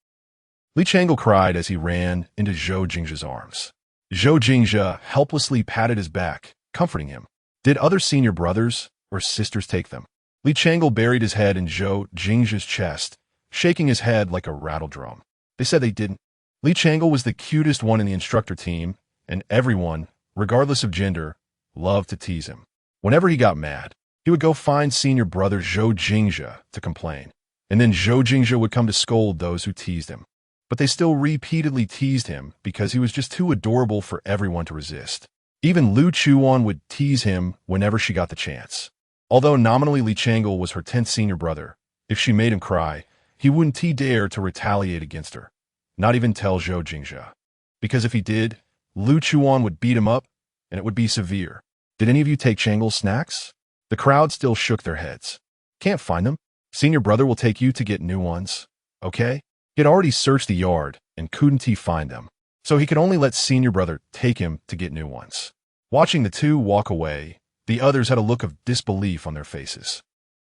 Li Chang'e cried as he ran into Zhou Jingzhe's arms. Zhou Jingzhe helplessly patted his back, comforting him. Did other senior brothers or sisters take them? Li Chang'e buried his head in Zhou Jingzhe's chest, shaking his head like a rattle drum. They said they didn't. Li Chang'e was the cutest one in the instructor team, and everyone, regardless of gender, loved to tease him. Whenever he got mad, he would go find senior brother Zhou Jingzhe to complain, and then Zhou Jingzhe would come to scold those who teased him. But they still repeatedly teased him because he was just too adorable for everyone to resist. Even Lu Chuwan would tease him whenever she got the chance. Although nominally Li Chang'e was her 10th senior brother, if she made him cry, he wouldn't dare to retaliate against her, not even tell Zhou Jingzhe. Because if he did, Lu Chuwan would beat him up, and it would be severe. Did any of you take Chang'e's snacks? The crowd still shook their heads. Can't find them. Senior brother will take you to get new ones. Okay? He had already searched the yard, and couldn't find them. So he could only let senior brother take him to get new ones. Watching the two walk away, the others had a look of disbelief on their faces.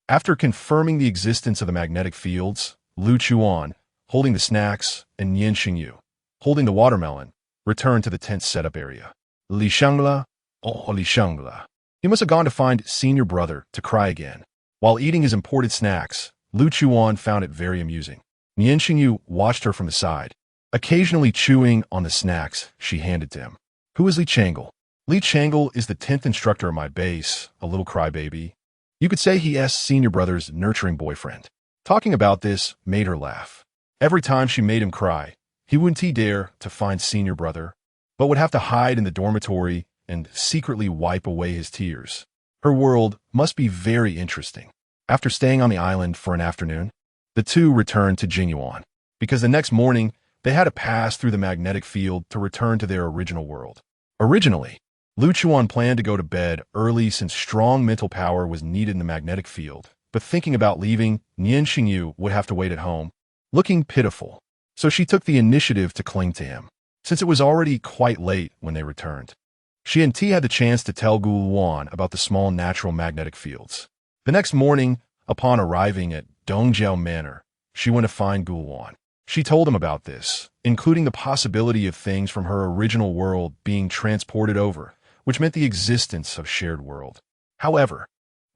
After confirming the existence of the magnetic fields, Lu Chuwan, holding the snacks, and Nian Shengyu, holding the watermelon, returned to the tent setup area. Li Shangla, oh Li Shangla. He must have gone to find senior brother to cry again. While eating his imported snacks, Lu Chuwan found it very amusing. Nian Shengyu watched her from the side, occasionally chewing on the snacks she handed to him. Who is Li Chang'e? Li Chang'e is the 10th instructor of my base, a little crybaby. You could say he is senior brother's nurturing boyfriend. Talking about this made her laugh. Every time she made him cry, he wouldn't dare to find senior brother, but would have to hide in the dormitory and secretly wipe away his tears. Her world must be very interesting. After staying on the island for an afternoon, the two returned to Jingyuan, because the next morning they had to pass through the magnetic field to return to their original world. Originally, Lu Chuwan planned to go to bed early since strong mental power was needed in the magnetic field, but thinking about leaving, Nian Shengyu would have to wait at home, looking pitiful. So she took the initiative to cling to him, since it was already quite late when they returned. She and T had the chance to tell Gu Luan about the small natural magnetic fields. The next morning, upon arriving at Dongjiao Manor, she went to find Gu Luan. She told him about this, including the possibility of things from her original world being transported over, which meant the existence of shared world. However,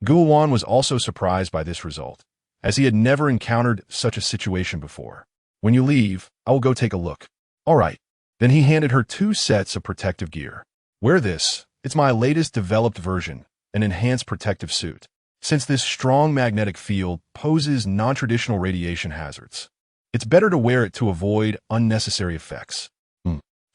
Gu Luan was also surprised by this result, as he had never encountered such a situation before. When you leave, I will go take a look. All right. Then he handed her 2 sets of protective gear. Wear this. It's my latest developed version, an enhanced protective suit, since this strong magnetic field poses non-traditional radiation hazards. It's better to wear it to avoid unnecessary effects.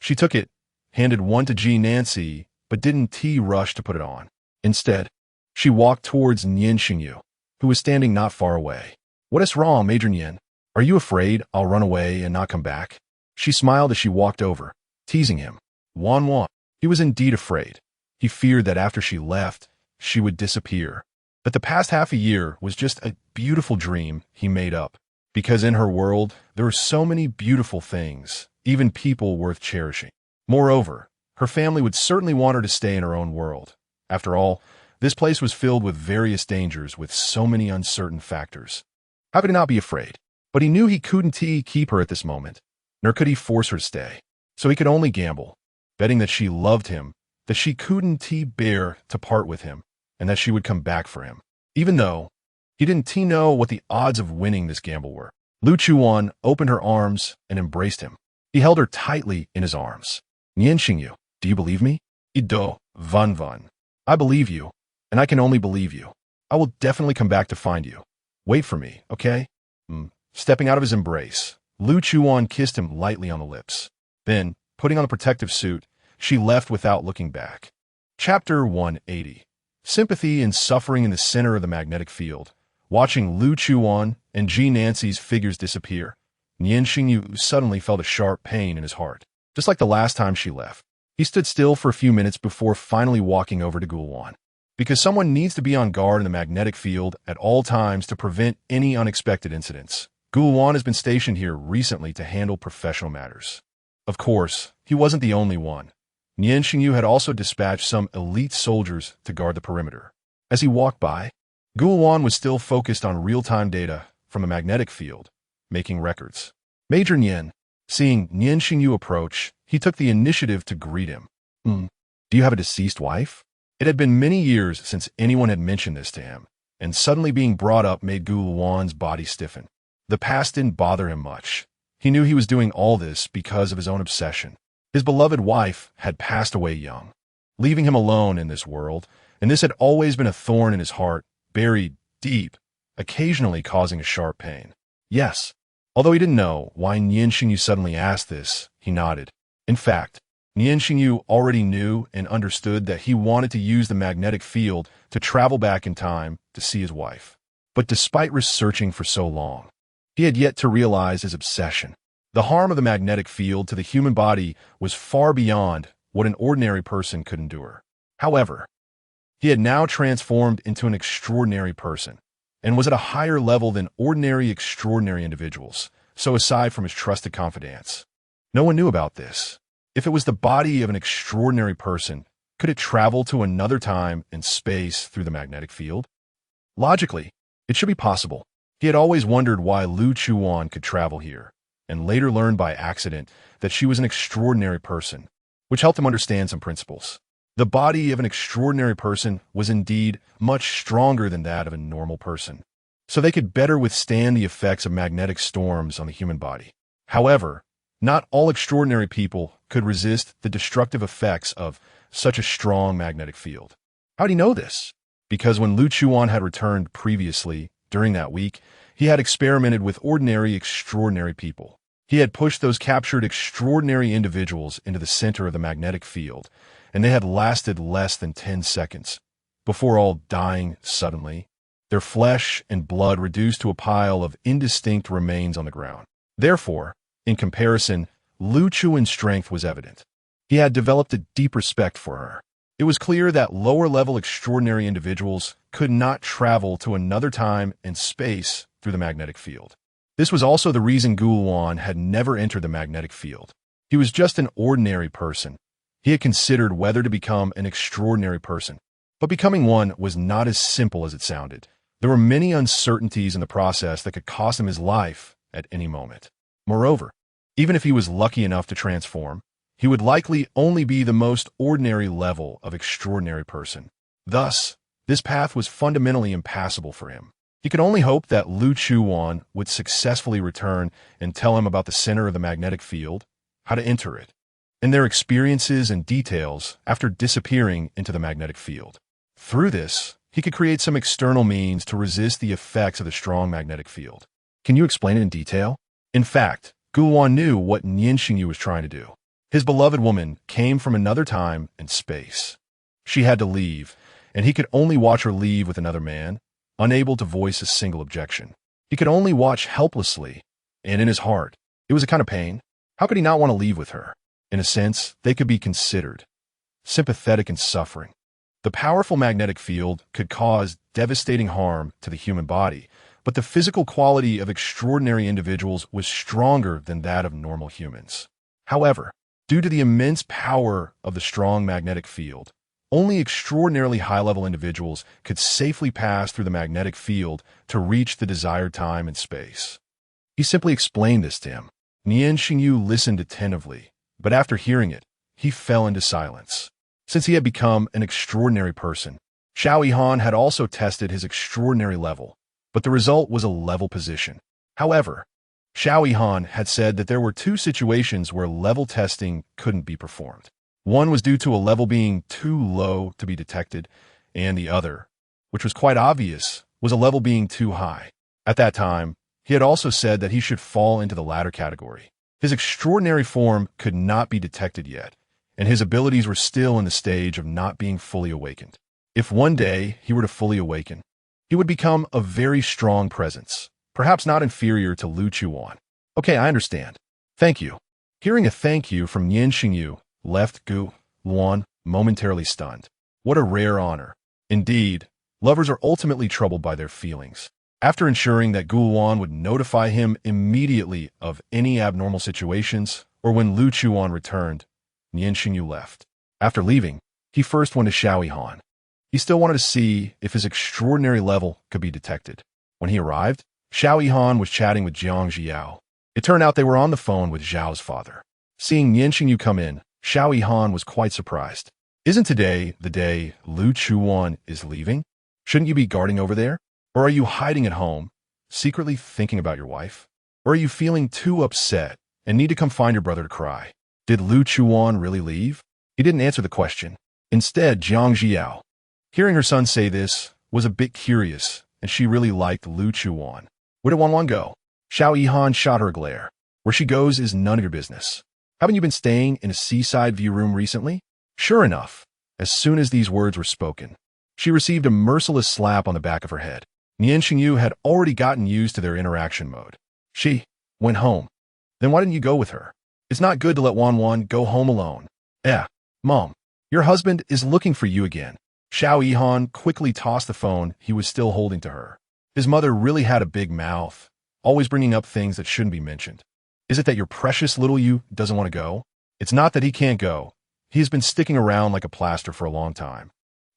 She took it, handed one to G Nancy, but didn't rush to put it on. Instead, she walked towards Nian Shengyu, who was standing not far away. What is wrong, Major Nian? Are you afraid I'll run away and not come back? She smiled as she walked over, teasing him. Wan. He was indeed afraid. He feared that after she left, she would disappear. But the past half a year was just a beautiful dream he made up. Because in her world, there were so many beautiful things, even people worth cherishing. Moreover, her family would certainly want her to stay in her own world. After all, this place was filled with various dangers with so many uncertain factors. How could he not be afraid? But he knew he couldn't keep her at this moment, nor could he force her to stay. So he could only gamble, betting that she loved him, that she couldn't bear to part with him, and that she would come back for him. Even though he didn't know what the odds of winning this gamble were. Lu Chuwan opened her arms and embraced him. He held her tightly in his arms. Nian Shengyu, do you believe me? it.But. I believe you, and I can only believe you. I will definitely come back to find you. Wait for me, okay? Stepping out of his embrace, Lu Chuwan kissed him lightly on the lips. Then, putting on the protective suit, she left without looking back. Chapter 180. Sympathy and suffering in the center of the magnetic field. Watching Lu Chuwan and G Nancy's figures disappear, Nian Shengyu suddenly felt a sharp pain in his heart. Just like the last time she left, he stood still for a few minutes before finally walking over to Gu Luan. Because someone needs to be on guard in the magnetic field at all times to prevent any unexpected incidents. Gu Luan has been stationed here recently to handle professional matters. Of course, he wasn't the only one. Nian Shengyu had also dispatched some elite soldiers to guard the perimeter. As he walked by, Gu Luan was still focused on real-time data from the magnetic field, making records. Major Nian, Seeing Nian Shengyu approach, he took the initiative to greet him. Do you have a deceased wife? It had been many years since anyone had mentioned this to him, and suddenly being brought up made Lu Chuwan's body stiffen. The past didn't bother him much. He knew he was doing all this because of his own obsession. His beloved wife had passed away young, leaving him alone in this world, and this had always been a thorn in his heart, buried deep, occasionally causing a sharp pain. Yes. Although he didn't know why Nian Shengyu suddenly asked this, he nodded. In fact, Nian Shengyu already knew and understood that he wanted to use the magnetic field to travel back in time to see his wife. But despite researching for so long, he had yet to realize his obsession. The harm of the magnetic field to the human body was far beyond what an ordinary person could endure. However, he had now transformed into an extraordinary person, and was at a higher level than ordinary extraordinary individuals, so aside from his trusted confidants. No one knew about this. If it was the body of an extraordinary person, could it travel to another time and space through the magnetic field? Logically, it should be possible. He had always wondered why Lu Chuwan could travel here, and later learned by accident that she was an extraordinary person, which helped him understand some principles. The body of an extraordinary person was indeed much stronger than that of a normal person, so they could better withstand the effects of magnetic storms on the human body. However, not all extraordinary people could resist the destructive effects of such a strong magnetic field. How did he know this? Because when Lu Chuwan had returned previously, during that week, he had experimented with ordinary extraordinary people. He had pushed those captured extraordinary individuals into the center of the magnetic field, and they had lasted less than 10 seconds, before all dying suddenly, their flesh and blood reduced to a pile of indistinct remains on the ground. Therefore, in comparison, Lu Chuan's strength was evident. He had developed a deep respect for her. It was clear that lower-level extraordinary individuals could not travel to another time and space through the magnetic field. This was also the reason Lu Chuwan had never entered the magnetic field. He was just an ordinary person. He had considered whether to become an extraordinary person, but becoming one was not as simple as it sounded. There were many uncertainties in the process that could cost him his life at any moment. Moreover, even if he was lucky enough to transform, he would likely only be the most ordinary level of extraordinary person. Thus, this path was fundamentally impassable for him. He could only hope that Lu Chuwan would successfully return and tell him about the center of the magnetic field, how to enter it, and their experiences and details after disappearing into the magnetic field. Through this, he could create some external means to resist the effects of the strong magnetic field. Can you explain it in detail? In fact, Lu Chuwan knew what Nian Shengyu was trying to do. His beloved woman came from another time and space. She had to leave, and he could only watch her leave with another man, unable to voice a single objection. He could only watch helplessly, and in his heart, it was a kind of pain. How could he not want to leave with her? In a sense, they could be considered sympathetic in suffering. The powerful magnetic field could cause devastating harm to the human body, but the physical quality of extraordinary individuals was stronger than that of normal humans. However, due to the immense power of the strong magnetic field, only extraordinarily high-level individuals could safely pass through the magnetic field to reach the desired time and space. He simply explained this to him. Nian Shengyu listened attentively, but after hearing it, he fell into silence. Since he had become an extraordinary person, Xiao Han had also tested his extraordinary level, but the result was a level position. However, Xiao Han had said that there were two situations where level testing couldn't be performed. One was due to a level being too low to be detected, and the other, which was quite obvious, was a level being too high. At that time, he had also said that he should fall into the latter category. His extraordinary form could not be detected yet, and his abilities were still in the stage of not being fully awakened. If one day he were to fully awaken, he would become a very strong presence, perhaps not inferior to Lu Chuwan. Okay, I understand. Thank you. Hearing a thank you from Nian Shengyu left Lu Chuwan momentarily stunned. What a rare honor. Indeed, lovers are ultimately troubled by their feelings. After ensuring that Lu Chuwan would notify him immediately of any abnormal situations or when Lu Chuwan returned, Nian Shengyu left. After leaving, he first went to Xiao Han. He still wanted to see if his extraordinary level could be detected. When he arrived, Xiao Han was chatting with Jiang Jiao. It turned out they were on the phone with Zhao's father. Seeing Nian Shengyu come in, Xiao Yihan was quite surprised. Isn't today the day Lu Chuwan is leaving? Shouldn't you be guarding over there? Or are you hiding at home, secretly thinking about your wife? Or are you feeling too upset and need to come find your brother to cry? Did Lu Chuwan really leave? He didn't answer the question. Instead, Jiang Jiao, hearing her son say this, was a bit curious, and she really liked Lu Chuwan. Where did Wanwan go? Xiao Yihan shot her a glare. Where she goes is none of your business. Haven't you been staying in a seaside view room recently? Sure enough, as soon as these words were spoken, she received a merciless slap on the back of her head. Nian Shengyu had already gotten used to their interaction mode. She went home. Then why didn't you go with her? It's not good to let Wanwan go home alone. Mom, your husband is looking for you again. Xiao Yihan quickly tossed the phone he was still holding to her. His mother really had a big mouth, always bringing up things that shouldn't be mentioned. Is it that your precious little you doesn't want to go? It's not that he can't go. He has been sticking around like a plaster for a long time.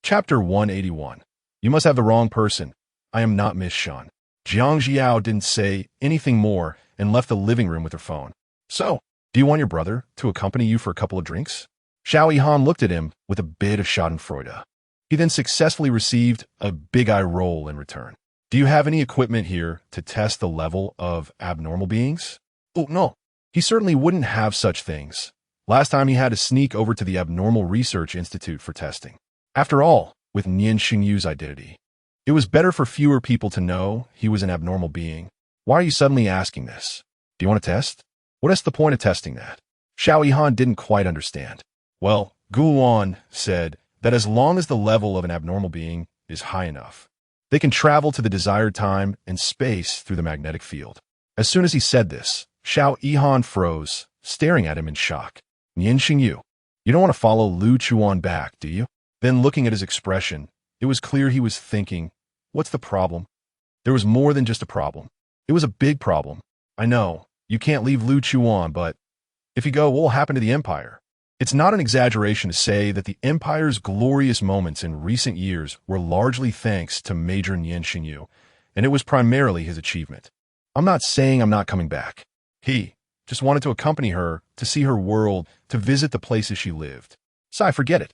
Chapter 181. You must have the wrong person. I am not Miss Shan. Jiang Jiao didn't say anything more and left the living room with her phone. So, do you want your brother to accompany you for a couple of drinks? Xiao Yihan looked at him with a bit of schadenfreude. He then successfully received a big eye roll in return. Do you have any equipment here to test the level of abnormal beings? Oh, no. He certainly wouldn't have such things. Last time he had to sneak over to the Abnormal Research Institute for testing. After all, with Nian Shengyu's identity, it was better for fewer people to know he was an abnormal being. Why are you suddenly asking this? Do you want to test? What is the point of testing that? Xiao Yihan didn't quite understand. Well, Guan said that as long as the level of an abnormal being is high enough, they can travel to the desired time and space through the magnetic field. As soon as he said this, Xiao Yihan froze, staring at him in shock. Nian Shengyu, you don't want to follow Lu Chuwan back, do you? Then looking at his expression, it was clear he was thinking, what's the problem? There was more than just a problem. It was a big problem. I know, you can't leave Lu Chuwan, but if you go, what will happen to the Empire? It's not an exaggeration to say that the Empire's glorious moments in recent years were largely thanks to Major Nian Shengyu, and it was primarily his achievement. I'm not saying I'm not coming back. He just wanted to accompany her, to see her world, to visit the places she lived. Sai, forget it.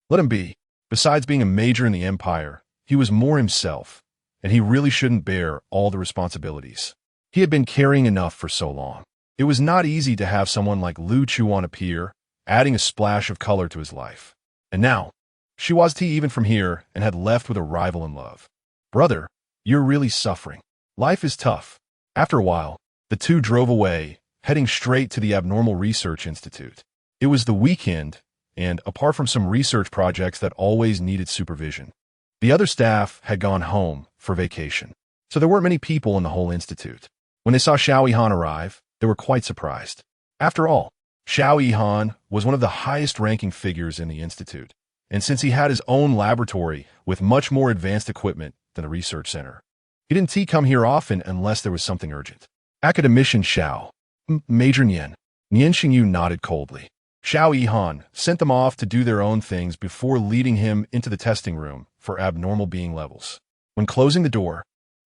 Let him be. Besides being a major in the Empire, he was more himself, and he really shouldn't bear all the responsibilities. He had been carrying enough for so long. It was not easy to have someone like Lu Chuwan appear, adding a splash of color to his life. And now, she was even from here and had left with a rival in love. Brother, you're really suffering. Life is tough. After a while, the two drove away, heading straight to the Abnormal Research Institute. It was the weekend, and apart from some research projects that always needed supervision, the other staff had gone home for vacation. So there weren't many people in the whole institute. When they saw Xiao Yihan arrive, they were quite surprised. After all, Xiao Yihan was one of the highest-ranking figures in the institute, and since he had his own laboratory with much more advanced equipment than a research center, he didn't come here often unless there was something urgent. Academician Xiao, Major Nian Shengyu nodded coldly. Xiao Yihan sent them off to do their own things before leading him into the testing room for abnormal being levels. When closing the door,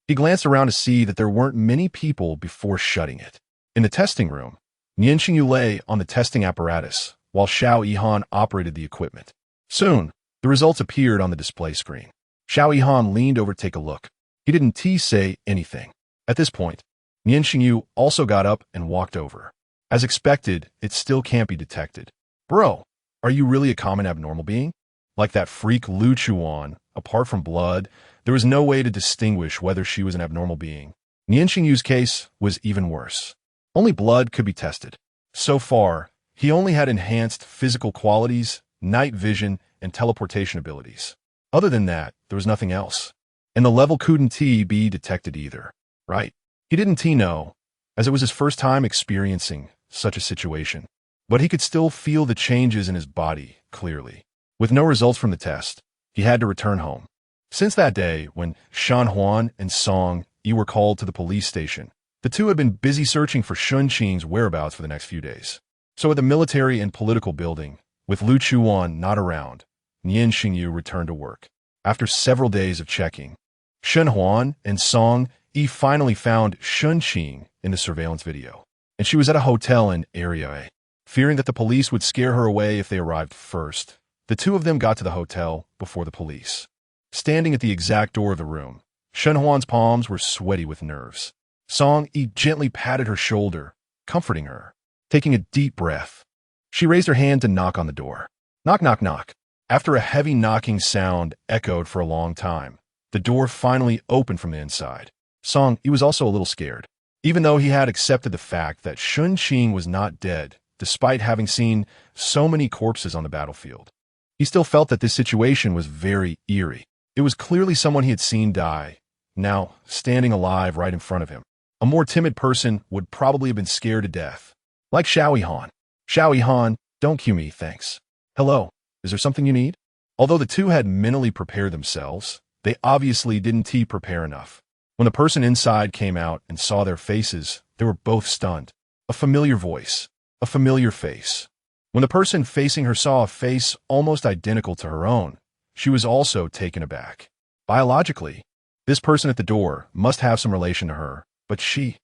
he glanced around to see that there weren't many people before shutting it. In the testing room, Nian Shengyu lay on the testing apparatus, while Xiao Yihan operated the equipment. Soon, the results appeared on the display screen. Xiao Yihan leaned over to take a look. He didn't say anything. At this point, Nian Shengyu also got up and walked over. As expected, it still can't be detected. Bro, are you really a common abnormal being? Like that freak Lu Chuwan, apart from blood, there was no way to distinguish whether she was an abnormal being. Nian Shengyu's case was even worse. Only blood could be tested. So far, he only had enhanced physical qualities, night vision, and teleportation abilities. Other than that, there was nothing else. And the level couldn't be detected either, right? He didn't know, as it was his first time experiencing such a situation. But he could still feel the changes in his body clearly. With no results from the test, he had to return home. Since that day, when Shan Huan and Song Yi were called to the police station, the two had been busy searching for Shun Qing's whereabouts for the next few days. So at the military and political building, with Lu Chuwan not around, Nian Shengyu returned to work. After several days of checking, Shan Huan and Song Yi finally found Shun Qing in the surveillance video. and she was at a hotel in Area A. Fearing that the police would scare her away if they arrived first, the two of them got to the hotel before the police. Standing at the exact door of the room, Shenhuan's palms were sweaty with nerves. Song Yi gently patted her shoulder, comforting her. Taking a deep breath, she raised her hand to knock on the door. Knock, knock, knock. After a heavy knocking sound echoed for a long time, the door finally opened from the inside. Song Yi was also a little scared. Even though he had accepted the fact that Shun Qing was not dead, despite having seen so many corpses on the battlefield, he still felt that this situation was very eerie. It was clearly someone he had seen die, now standing alive right in front of him. A more timid person would probably have been scared to death. Like Xiao Han. Xiao Han, don't cue me, thanks. Hello, is there something you need? Although the two had mentally prepared themselves, they obviously didn't prepare enough. When the person inside came out and saw their faces, they were both stunned. A familiar voice, a familiar face. When the person facing her saw a face almost identical to her own, she was also taken aback. Biologically, this person at the door must have some relation to her, but she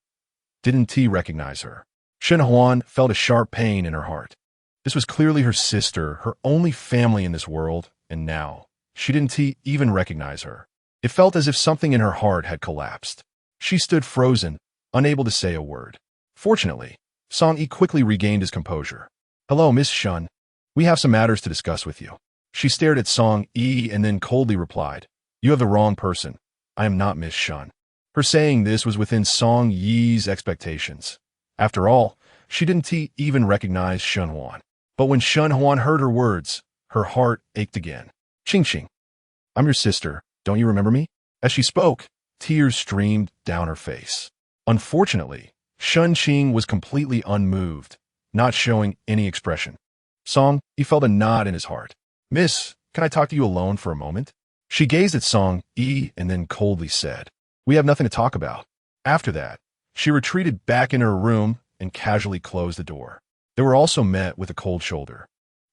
didn't recognize her. Shenhuan felt a sharp pain in her heart. This was clearly her sister, her only family in this world, and now she didn't even recognize her. It felt as if something in her heart had collapsed. She stood frozen, unable to say a word. Fortunately, Song Yi quickly regained his composure. Hello, Miss Shun. We have some matters to discuss with you. She stared at Song Yi and then coldly replied, You have the wrong person. I am not Miss Shun. Her saying this was within Song Yi's expectations. After all, she didn't even recognize Shenhuan. But when Shenhuan heard her words, her heart ached again. Ching Ching. I'm your sister. Don't you remember me? As she spoke, tears streamed down her face. Unfortunately, Shun Qing was completely unmoved, not showing any expression. Song, he felt a knot in his heart. Miss, can I talk to you alone for a moment? She gazed at Song Yi and then coldly said, We have nothing to talk about. After that, she retreated back into her room and casually closed the door. They were also met with a cold shoulder.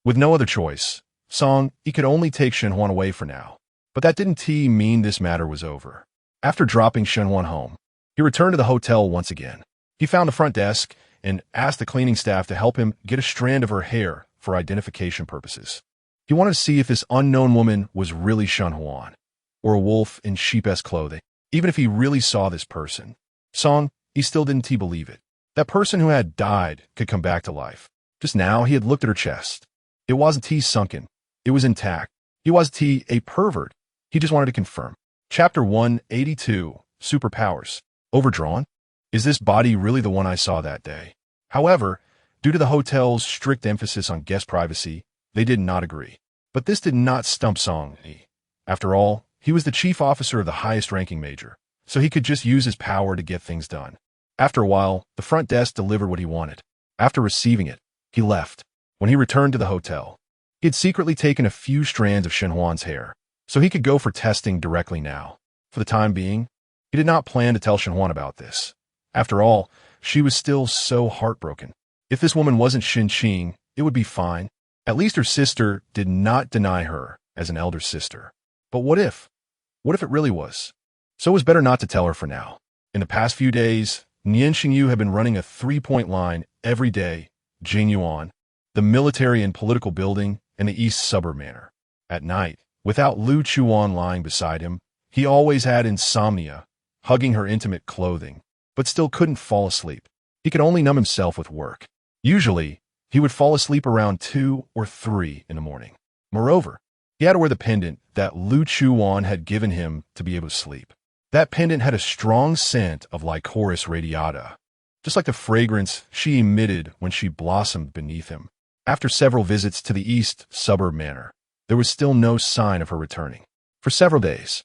With no other choice, Song Yi could only take Shenhuan away for now. But that didn't mean this matter was over. After dropping Shenhuan home, he returned to the hotel once again. He found the front desk and asked the cleaning staff to help him get a strand of her hair for identification purposes. He wanted to see if this unknown woman was really Shenhuan, or a wolf in sheep-esque clothing. Even if he really saw this person, Song, he still didn't believe it. That person who had died could come back to life. Just now, he had looked at her chest. It wasn't sunken. It was intact. He wasn't a pervert. He just wanted to confirm. Chapter 182, Superpowers. Overdrawn? Is this body really the one I saw that day? However, due to the hotel's strict emphasis on guest privacy, they did not agree. But this did not stump Song Yi. After all, he was the chief officer of the highest-ranking major, so he could just use his power to get things done. After a while, the front desk delivered what he wanted. After receiving it, he left. When he returned to the hotel, he had secretly taken a few strands of Shenhuan's hair, so he could go for testing directly now. For the time being, he did not plan to tell Shenhuan about this. After all, she was still so heartbroken. If this woman wasn't Xin Qing, it would be fine. At least her sister did not deny her as an elder sister. But what if? What if it really was? So it was better not to tell her for now. In the past few days, Nian Shengyu had been running a 3-point line every day, Jingyuan, the military and political building, and the East Suburb Manor. At night, without Lu Chuwan lying beside him, he always had insomnia, hugging her intimate clothing, but still couldn't fall asleep. He could only numb himself with work. Usually, he would fall asleep around 2 or 3 in the morning. Moreover, he had to wear the pendant that Lu Chuwan had given him to be able to sleep. That pendant had a strong scent of Lycoris radiata, just like the fragrance she emitted when she blossomed beneath him. After several visits to the East Suburb Manor, there was still no sign of her returning. For several days,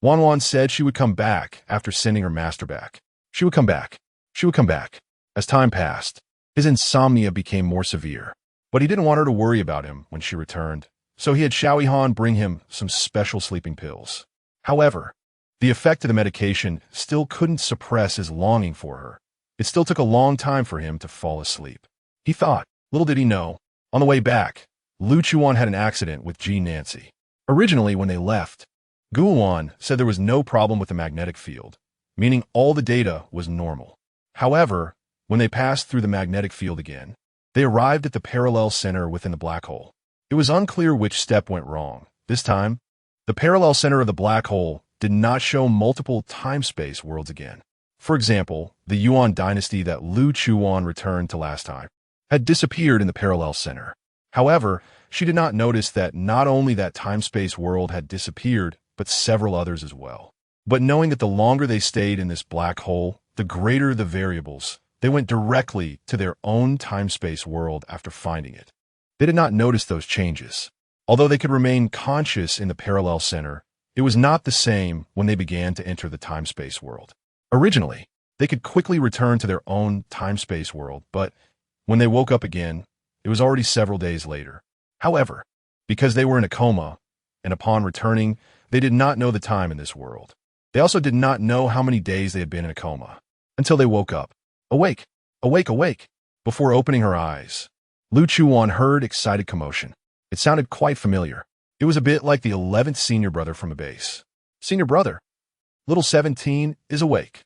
Wanwan said she would come back after sending her master back. She would come back. She would come back. As time passed, his insomnia became more severe, but he didn't want her to worry about him when she returned, so he had Xiao Han bring him some special sleeping pills. However, the effect of the medication still couldn't suppress his longing for her. It still took a long time for him to fall asleep. He thought, little did he know, on the way back, Lu Chuwan had an accident with Jean Nancy. Originally, when they left, Guwan said there was no problem with the magnetic field, meaning all the data was normal. However, When they passed through the magnetic field again, they arrived at the parallel center within the black hole. It was unclear which step went wrong. This time, the parallel center of the black hole did not show multiple time-space worlds again. For example, the Yuan dynasty that Lu Chuwan returned to last time had disappeared in the parallel center. However, she did not notice that not only that time-space world had disappeared, but several others as well. But knowing that the longer they stayed in this black hole, the greater the variables, they went directly to their own time-space world after finding it. They did not notice those changes. Although they could remain conscious in the parallel center, it was not the same when they began to enter the time-space world. Originally, they could quickly return to their own time-space world, but when they woke up again, it was already several days later. However, because they were in a coma, and upon returning, they did not know the time in this world. They also did not know how many days they had been in a coma, until they woke up. Awake! Awake! Awake! Before opening her eyes, Lu Chuwan heard excited commotion. It sounded quite familiar. It was a bit like the 11th senior brother from a base. Senior brother. Little 17 is awake.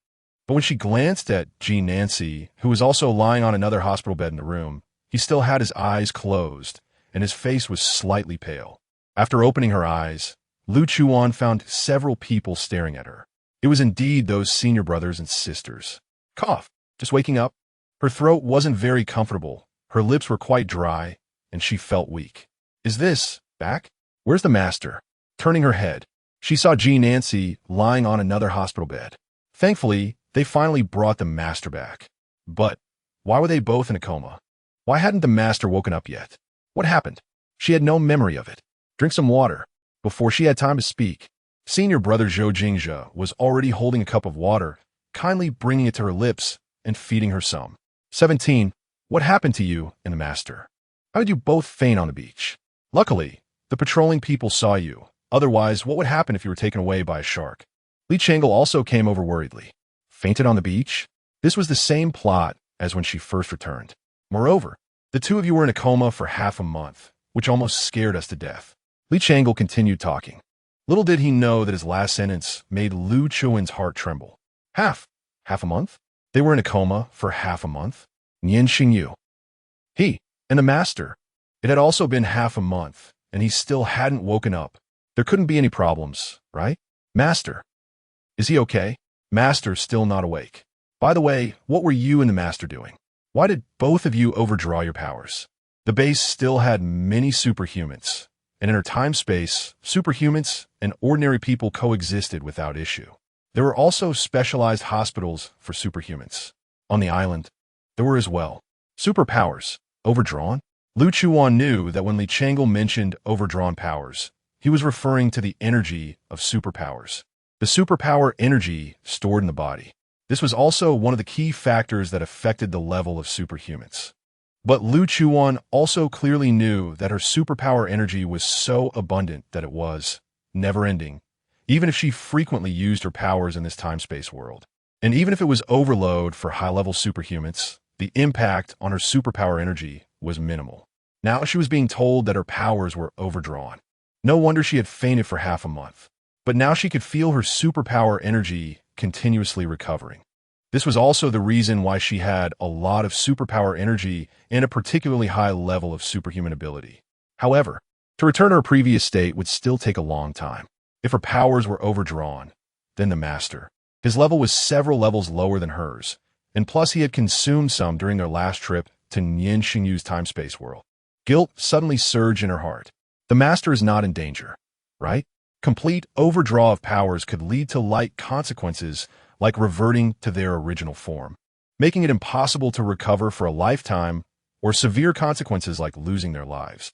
But when she glanced at Jean Nancy, who was also lying on another hospital bed in the room, he still had his eyes closed, and his face was slightly pale. After opening her eyes, Lu Chuwan found several people staring at her. It was indeed those senior brothers and sisters. Cough. Just waking up. Her throat wasn't very comfortable. Her lips were quite dry, and she felt weak. Is this back? Where's the master? Turning her head, she saw Jean Nancy lying on another hospital bed. Thankfully, they finally brought the master back. But why were they both in a coma? Why hadn't the master woken up yet? What happened? She had no memory of it. Drink some water. Before she had time to speak, senior brother Zhou Jingzhe was already holding a cup of water, kindly bringing it to her lips and feeding her some. 17. What happened to you and the master? How did you both faint on the beach? Luckily, the patrolling people saw you. Otherwise, what would happen if you were taken away by a shark? Li Changel also came over worriedly. Fainted on the beach? This was the same plot as when she first returned. Moreover, the two of you were in a coma for half a month, which almost scared us to death. Li Changel continued talking. Little did he know that his last sentence made Lu Chuan's heart tremble. Half a month? They were in a coma for half a month? Nian Shengyu. He and the master. It had also been half a month, and he still hadn't woken up. There couldn't be any problems, right? Master. Is he okay? Master still not awake. By the way, what were you and the master doing? Why did both of you overdraw your powers? The base still had many superhumans, and in her time-space, superhumans and ordinary people coexisted without issue. There were also specialized hospitals for superhumans. On the island, there were as well. Superpowers. Overdrawn? Lu Chuwan knew that when Li Changel mentioned overdrawn powers, he was referring to the energy of superpowers. The superpower energy stored in the body. This was also one of the key factors that affected the level of superhumans. But Lu Chuwan also clearly knew that her superpower energy was so abundant that it was never-ending, even if she frequently used her powers in this time-space world. And even if it was overload for high-level superhumans, the impact on her superpower energy was minimal. Now she was being told that her powers were overdrawn. No wonder she had fainted for half a month. But now she could feel her superpower energy continuously recovering. This was also the reason why she had a lot of superpower energy and a particularly high level of superhuman ability. However, to return to her previous state would still take a long time. If her powers were overdrawn, then the master. His level was several levels lower than hers, and plus he had consumed some during their last trip to Nian Shengyu's time-space world. Guilt suddenly surged in her heart. The master is not in danger, right? Complete overdraw of powers could lead to light consequences like reverting to their original form, making it impossible to recover for a lifetime, or severe consequences like losing their lives.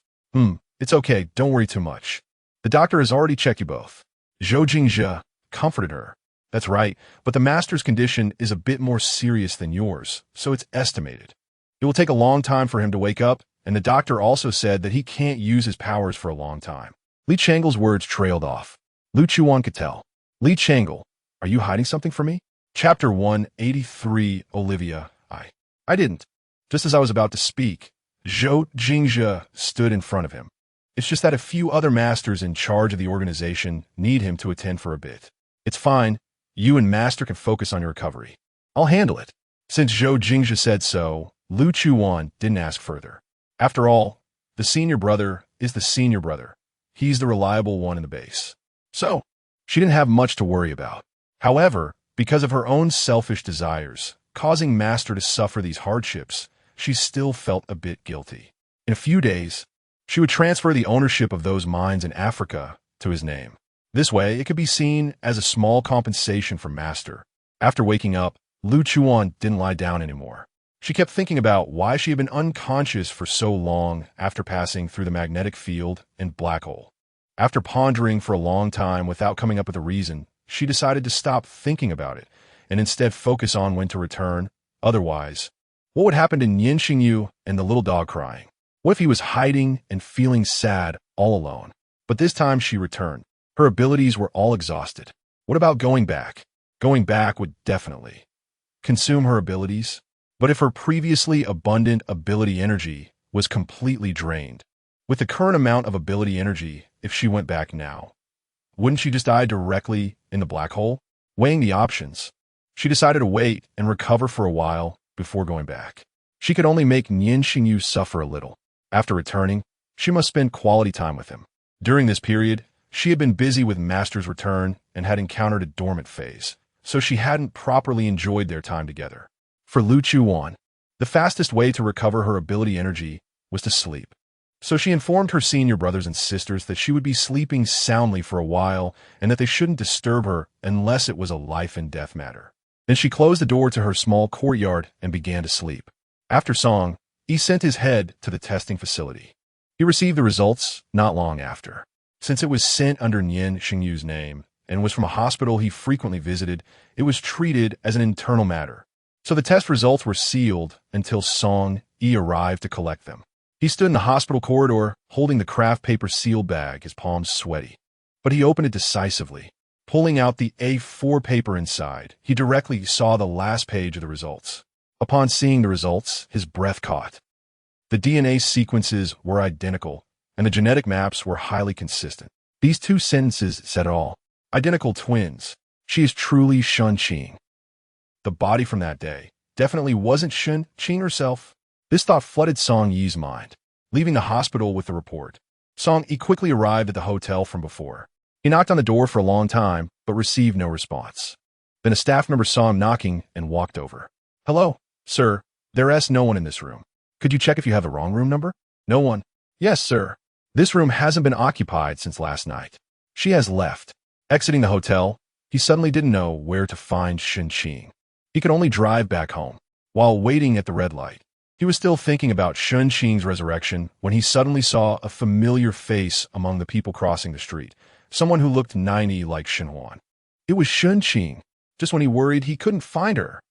It's okay, don't worry too much. The doctor has already checked you both. Zhou Jingzhe comforted her. That's right, but the master's condition is a bit more serious than yours, so it's estimated. It will take a long time for him to wake up, and the doctor also said that he can't use his powers for a long time. Li Changel's words trailed off. Lu Chuwan could tell. Li Changel, are you hiding something from me? Chapter 183, Olivia, I didn't. Just as I was about to speak, Zhou Jingzhe stood in front of him. It's just that a few other masters in charge of the organization need him to attend for a bit. It's fine. You and Master can focus on your recovery. I'll handle it. Since Zhou Jingzhe said so, Lu Chuwan didn't ask further. After all, the senior brother is the senior brother. He's the reliable one in the base. So, she didn't have much to worry about. However, because of her own selfish desires, causing Master to suffer these hardships, she still felt a bit guilty. In a few days, she would transfer the ownership of those mines in Africa to his name. This way, it could be seen as a small compensation for Master. After waking up, Lu Chuan didn't lie down anymore. She kept thinking about why she had been unconscious for so long after passing through the magnetic field and black hole. After pondering for a long time without coming up with a reason, she decided to stop thinking about it and instead focus on when to return. Otherwise, what would happen to Nian Shengyu and the little dog crying? What if he was hiding and feeling sad all alone? But this time she returned. Her abilities were all exhausted. What about going back? Going back would definitely consume her abilities. But if her previously abundant ability energy was completely drained, with the current amount of ability energy, if she went back now, wouldn't she just die directly in the black hole? Weighing the options, she decided to wait and recover for a while before going back. She could only make Nian Shengyu suffer a little. After returning, she must spend quality time with him. During this period, she had been busy with Master's return and had encountered a dormant phase, so she hadn't properly enjoyed their time together. For Lu Chuan, the fastest way to recover her ability energy was to sleep. So she informed her senior brothers and sisters that she would be sleeping soundly for a while and that they shouldn't disturb her unless it was a life and death matter. Then she closed the door to her small courtyard and began to sleep. After song, he sent his head to the testing facility. He received the results not long after. Since it was sent under Nian Shengyu's name and was from a hospital he frequently visited, it was treated as an internal matter. So the test results were sealed until Song Yi arrived to collect them. He stood in the hospital corridor, holding the craft paper seal bag, his palms sweaty. But he opened it decisively. Pulling out the A4 paper inside, he directly saw the last page of the results. Upon seeing the results, his breath caught. The DNA sequences were identical, and the genetic maps were highly consistent. These two sentences said it all. Identical twins. She is truly Shun Qing. The body from that day definitely wasn't Shun Qing herself. This thought flooded Song Yi's mind. Leaving the hospital with the report, Song Yi quickly arrived at the hotel from before. He knocked on the door for a long time, but received no response. Then a staff member saw him knocking and walked over. "Hello, sir. There's no one in this room. Could you check if you have the wrong room number?" "No one." "Yes, sir. This room hasn't been occupied since last night. She has left." Exiting the hotel, he suddenly didn't know where to find Shun Qing. He could only drive back home. While waiting at the red light, he was still thinking about Shun Qing's resurrection when he suddenly saw a familiar face among the people crossing the street, someone who looked 90 like Xinhuan. It was Shun Qing, just when he worried he couldn't find her.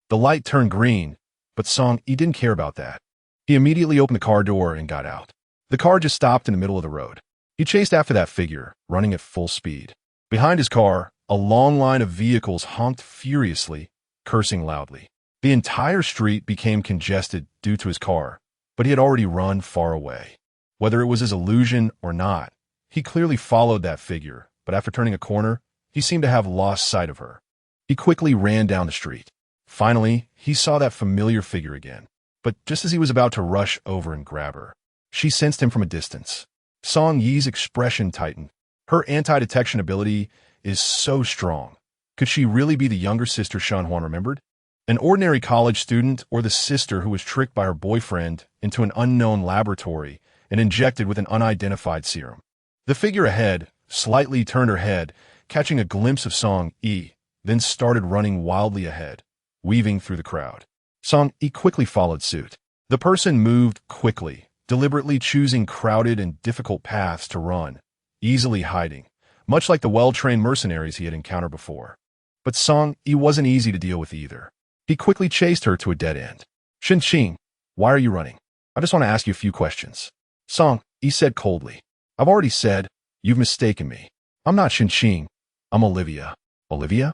The light turned green, but Song Yi didn't care about that. He immediately opened the car door and got out. The car just stopped in the middle of the road. He chased after that figure, running at full speed. Behind his car, a long line of vehicles honked furiously, cursing loudly. The entire street became congested due to his car, but he had already run far away. Whether it was his illusion or not, he clearly followed that figure, but after turning a corner, he seemed to have lost sight of her. He quickly ran down the street. Finally, he saw that familiar figure again, but just as he was about to rush over and grab her, she sensed him from a distance. Song Yi's expression tightened. Her anti-detection ability is so strong. Could she really be the younger sister Shanhuan remembered? An ordinary college student, or the sister who was tricked by her boyfriend into an unknown laboratory and injected with an unidentified serum? The figure ahead slightly turned her head, catching a glimpse of Song Yi, then started running wildly ahead, weaving through the crowd. Song Yi quickly followed suit. The person moved quickly, deliberately choosing crowded and difficult paths to run, easily hiding, much like the well-trained mercenaries he had encountered before. But Song Yi wasn't easy to deal with either. He quickly chased her to a dead end. "Shun Qing, why are you running? I just want to ask you a few questions." Song Yi said coldly. "I've already said, you've mistaken me. I'm not Shun Qing. I'm Olivia." "Olivia?"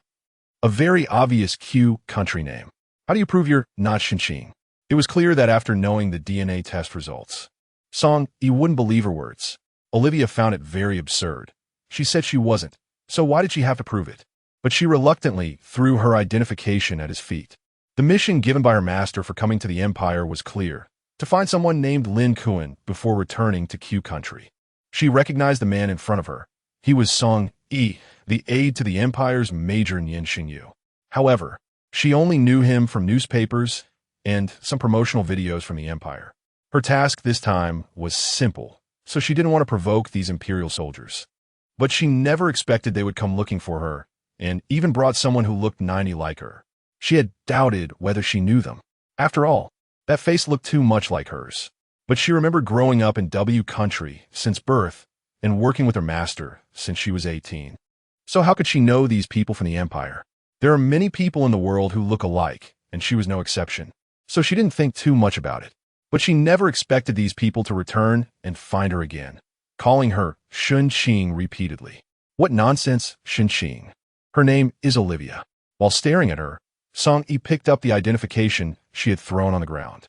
"A very obvious Q country name. How do you prove you're not Shun Qing?" It was clear that after knowing the DNA test results, Song Yi wouldn't believe her words. Olivia found it very absurd. She said she wasn't, so why did she have to prove it? But she reluctantly threw her identification at his feet. The mission given by her master for coming to the empire was clear: to find someone named Lu Chuwan before returning to Q country. She recognized the man in front of her. He was Song Yi, the aide to the empire's Major Nian Shengyu. However, she only knew him from newspapers and some promotional videos from the empire. Her task this time was simple, so she didn't want to provoke these imperial soldiers. But she never expected they would come looking for her, and even brought someone who looked 90 like her. She had doubted whether she knew them. After all, that face looked too much like hers. But she remembered growing up in W country since birth and working with her master since she was 18. So how could she know these people from the empire? There are many people in the world who look alike, and she was no exception. So she didn't think too much about it. But she never expected these people to return and find her again, calling her Shunqing repeatedly. What nonsense, Shunqing. Her name is Olivia. While staring at her, Song Yi picked up the identification she had thrown on the ground.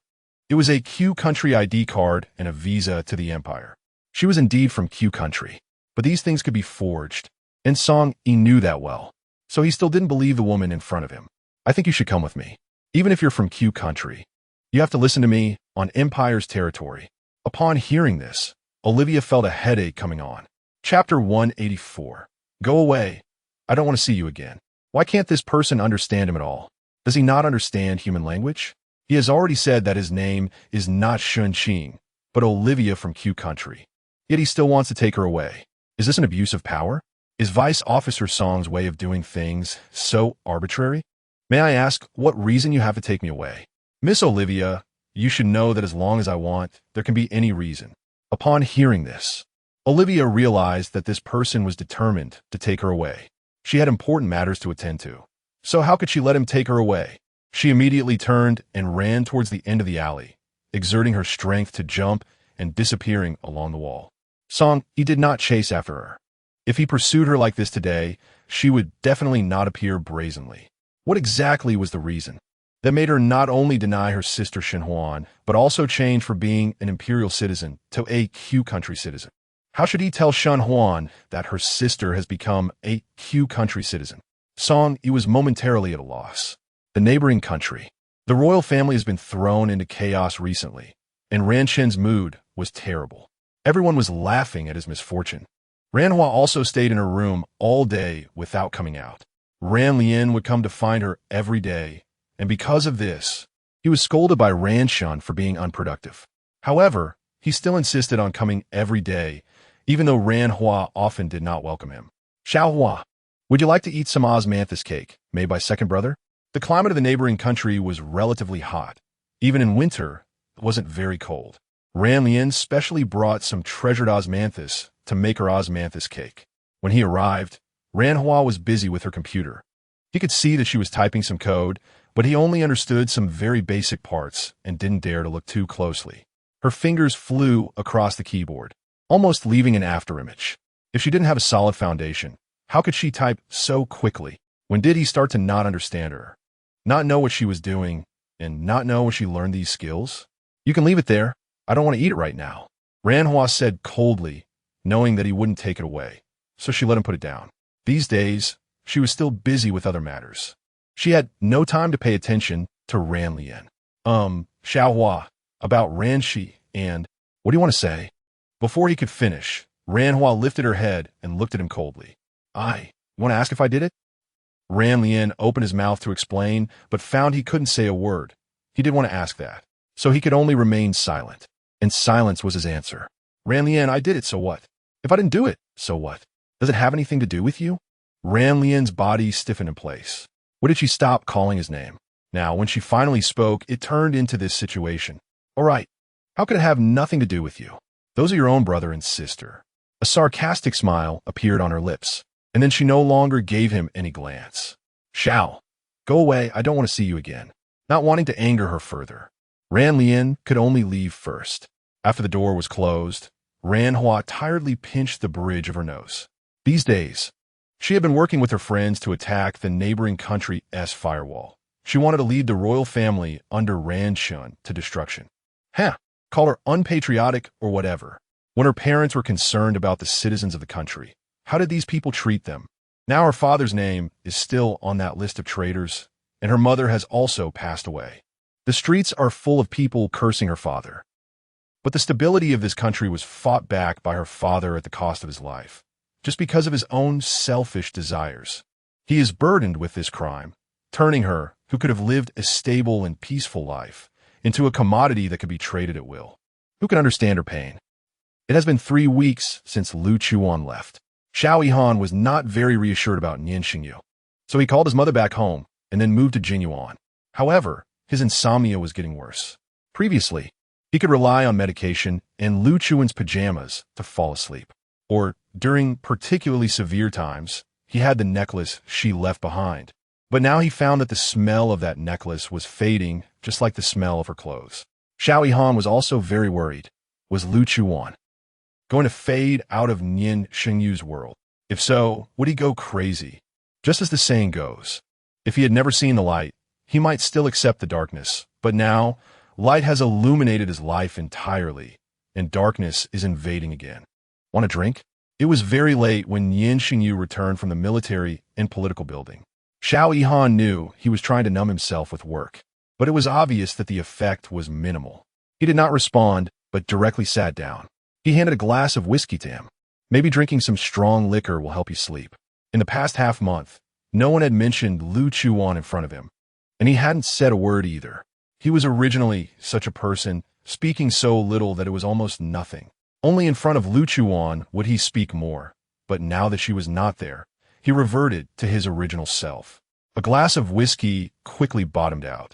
It was a Q country ID card and a visa to the empire. She was indeed from Q country, but these things could be forged, and Song Yi knew that well. So he still didn't believe the woman in front of him. I think you should come with me. Even if you're from Q country, you have to listen to me on Empire's territory. Upon hearing this, Olivia felt a headache coming on. Chapter 184. Go away. I don't want to see you again. Why can't this person understand him at all? Does he not understand human language? He has already said that his name is not Shunqing, but Olivia from Q country. Yet he still wants to take her away. Is this an abuse of power? Is Vice Officer Song's way of doing things so arbitrary? May I ask what reason you have to take me away? Miss Olivia, you should know that as long as I want, there can be any reason. Upon hearing this, Olivia realized that this person was determined to take her away. She had important matters to attend to. So how could she let him take her away? She immediately turned and ran towards the end of the alley, exerting her strength to jump and disappearing along the wall. Song Yi did not chase after her. If he pursued her like this today, she would definitely not appear brazenly. What exactly was the reason that made her not only deny her sister Shenhuan, but also change from being an imperial citizen to a Q country citizen? How should he tell Shenhuan that her sister has become a Q country citizen? Song Yi was momentarily at a loss. The neighboring country. The royal family has been thrown into chaos recently, and Ran Shen's mood was terrible. Everyone was laughing at his misfortune. Ranhua also stayed in her room all day without coming out. Ran Lian would come to find her every day, and because of this, he was scolded by Ran Shan for being unproductive. However, he still insisted on coming every day, even though Ran Hua often did not welcome him. Xiao Hua, would you like to eat some osmanthus cake made by second brother? The climate of the neighboring country was relatively hot. Even in winter, it wasn't very cold. Ran Lian specially brought some treasured osmanthus to make her osmanthus cake. When he arrived, Ran Hua was busy with her computer. He could see that she was typing some code, but he only understood some very basic parts and didn't dare to look too closely. Her fingers flew across the keyboard, almost leaving an afterimage. If she didn't have a solid foundation, how could she type so quickly? When did he start to not understand her, not know what she was doing, and not know when she learned these skills? You can leave it there. I don't want to eat it right now, Ran Hua said coldly, knowing that he wouldn't take it away, so she let him put it down. These days, she was still busy with other matters. She had no time to pay attention to Ran Lian. Xiao Hua, about Ran Shi, and what do you want to say? Before he could finish, Ran Hua lifted her head and looked at him coldly. You want to ask if I did it? Ran Lian opened his mouth to explain, but found he couldn't say a word. He didn't want to ask that, so he could only remain silent. And silence was his answer. Ran Lian, I did it, so what? If I didn't do it, so what? Does it have anything to do with you? Ran Lian's body stiffened in place. What did she stop calling his name? Now, when she finally spoke, it turned into this situation. All right, how could it have nothing to do with you? Those are your own brother and sister. A sarcastic smile appeared on her lips, and then she no longer gave him any glance. Xiao, go away, I don't want to see you again. Not wanting to anger her further, Ran Lian could only leave first. After the door was closed, Ran Hua tiredly pinched the bridge of her nose. These days, she had been working with her friends to attack the neighboring country's firewall. She wanted to lead the royal family under Ran Shun to destruction. Call her unpatriotic or whatever. When her parents were concerned about the citizens of the country, how did these people treat them? Now her father's name is still on that list of traitors, and her mother has also passed away. The streets are full of people cursing her father. But the stability of this country was fought back by her father at the cost of his life, just because of his own selfish desires. He is burdened with this crime, turning her, who could have lived a stable and peaceful life, into a commodity that could be traded at will. Who can understand her pain? It has been 3 weeks since Lu Chuwan left. Xiao Yihan was not very reassured about Nian Shengyu, so he called his mother back home and then moved to Jinyuan. However, his insomnia was getting worse. Previously, he could rely on medication and Lu Chuan's pajamas to fall asleep. Or, during particularly severe times, he had the necklace she left behind. But now he found that the smell of that necklace was fading, just like the smell of her clothes. Xiao Yihan was also very worried. Was Lu Chuwan going to fade out of Nian Shengyu's world? If so, would he go crazy? Just as the saying goes, if he had never seen the light, he might still accept the darkness. But now, light has illuminated his life entirely, and darkness is invading again. Want a drink? It was very late when Nian Shengyu returned from the military and political building. Xiao Yihan knew he was trying to numb himself with work, but it was obvious that the effect was minimal. He did not respond, but directly sat down. He handed a glass of whiskey to him. Maybe drinking some strong liquor will help you sleep. In the past half-month, no one had mentioned Lu Chuwan in front of him, and he hadn't said a word either. He was originally such a person, speaking so little that it was almost nothing. Only in front of Lu Chuwan would he speak more, but now that she was not there, he reverted to his original self. A glass of whiskey quickly bottomed out,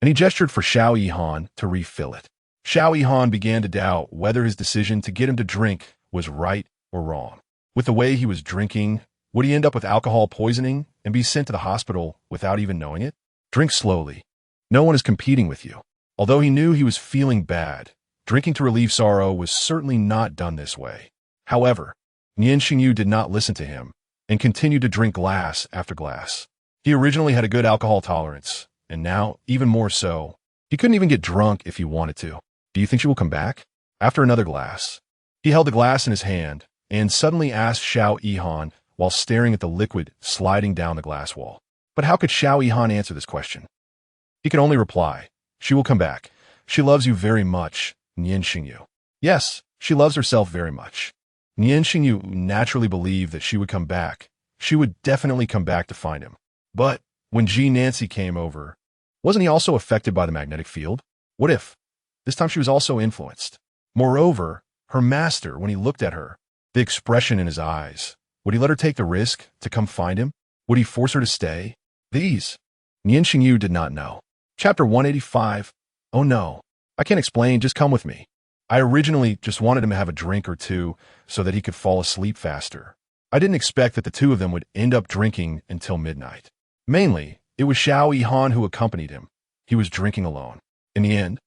and he gestured for Xiao Yihan to refill it. Xiao Yihan began to doubt whether his decision to get him to drink was right or wrong. With the way he was drinking, would he end up with alcohol poisoning and be sent to the hospital without even knowing it? Drink slowly. No one is competing with you. Although he knew he was feeling bad, drinking to relieve sorrow was certainly not done this way. However, Nian Shengyu did not listen to him and continued to drink glass after glass. He originally had a good alcohol tolerance, and now, even more so, he couldn't even get drunk if he wanted to. Do you think she will come back? After another glass, he held the glass in his hand and suddenly asked Xiao Yihan while staring at the liquid sliding down the glass wall. But how could Xiao Yihan answer this question? He could only reply, "She will come back. She loves you very much, Nian Shengyu." Yes, she loves herself very much. Nian Shengyu naturally believed that she would come back. She would definitely come back to find him. But when G. Nancy came over, wasn't he also affected by the magnetic field? What if? This time she was also influenced. Moreover, her master, when he looked at her, the expression in his eyes, would he let her take the risk to come find him? Would he force her to stay? These, Nian Shengyu did not know. Chapter 185. Oh no, I can't explain, just come with me. I originally just wanted him to have a drink or two so that he could fall asleep faster. I didn't expect that the two of them would end up drinking until midnight. Mainly, it was Xiao Yihan who accompanied him. He was drinking alone. In the end,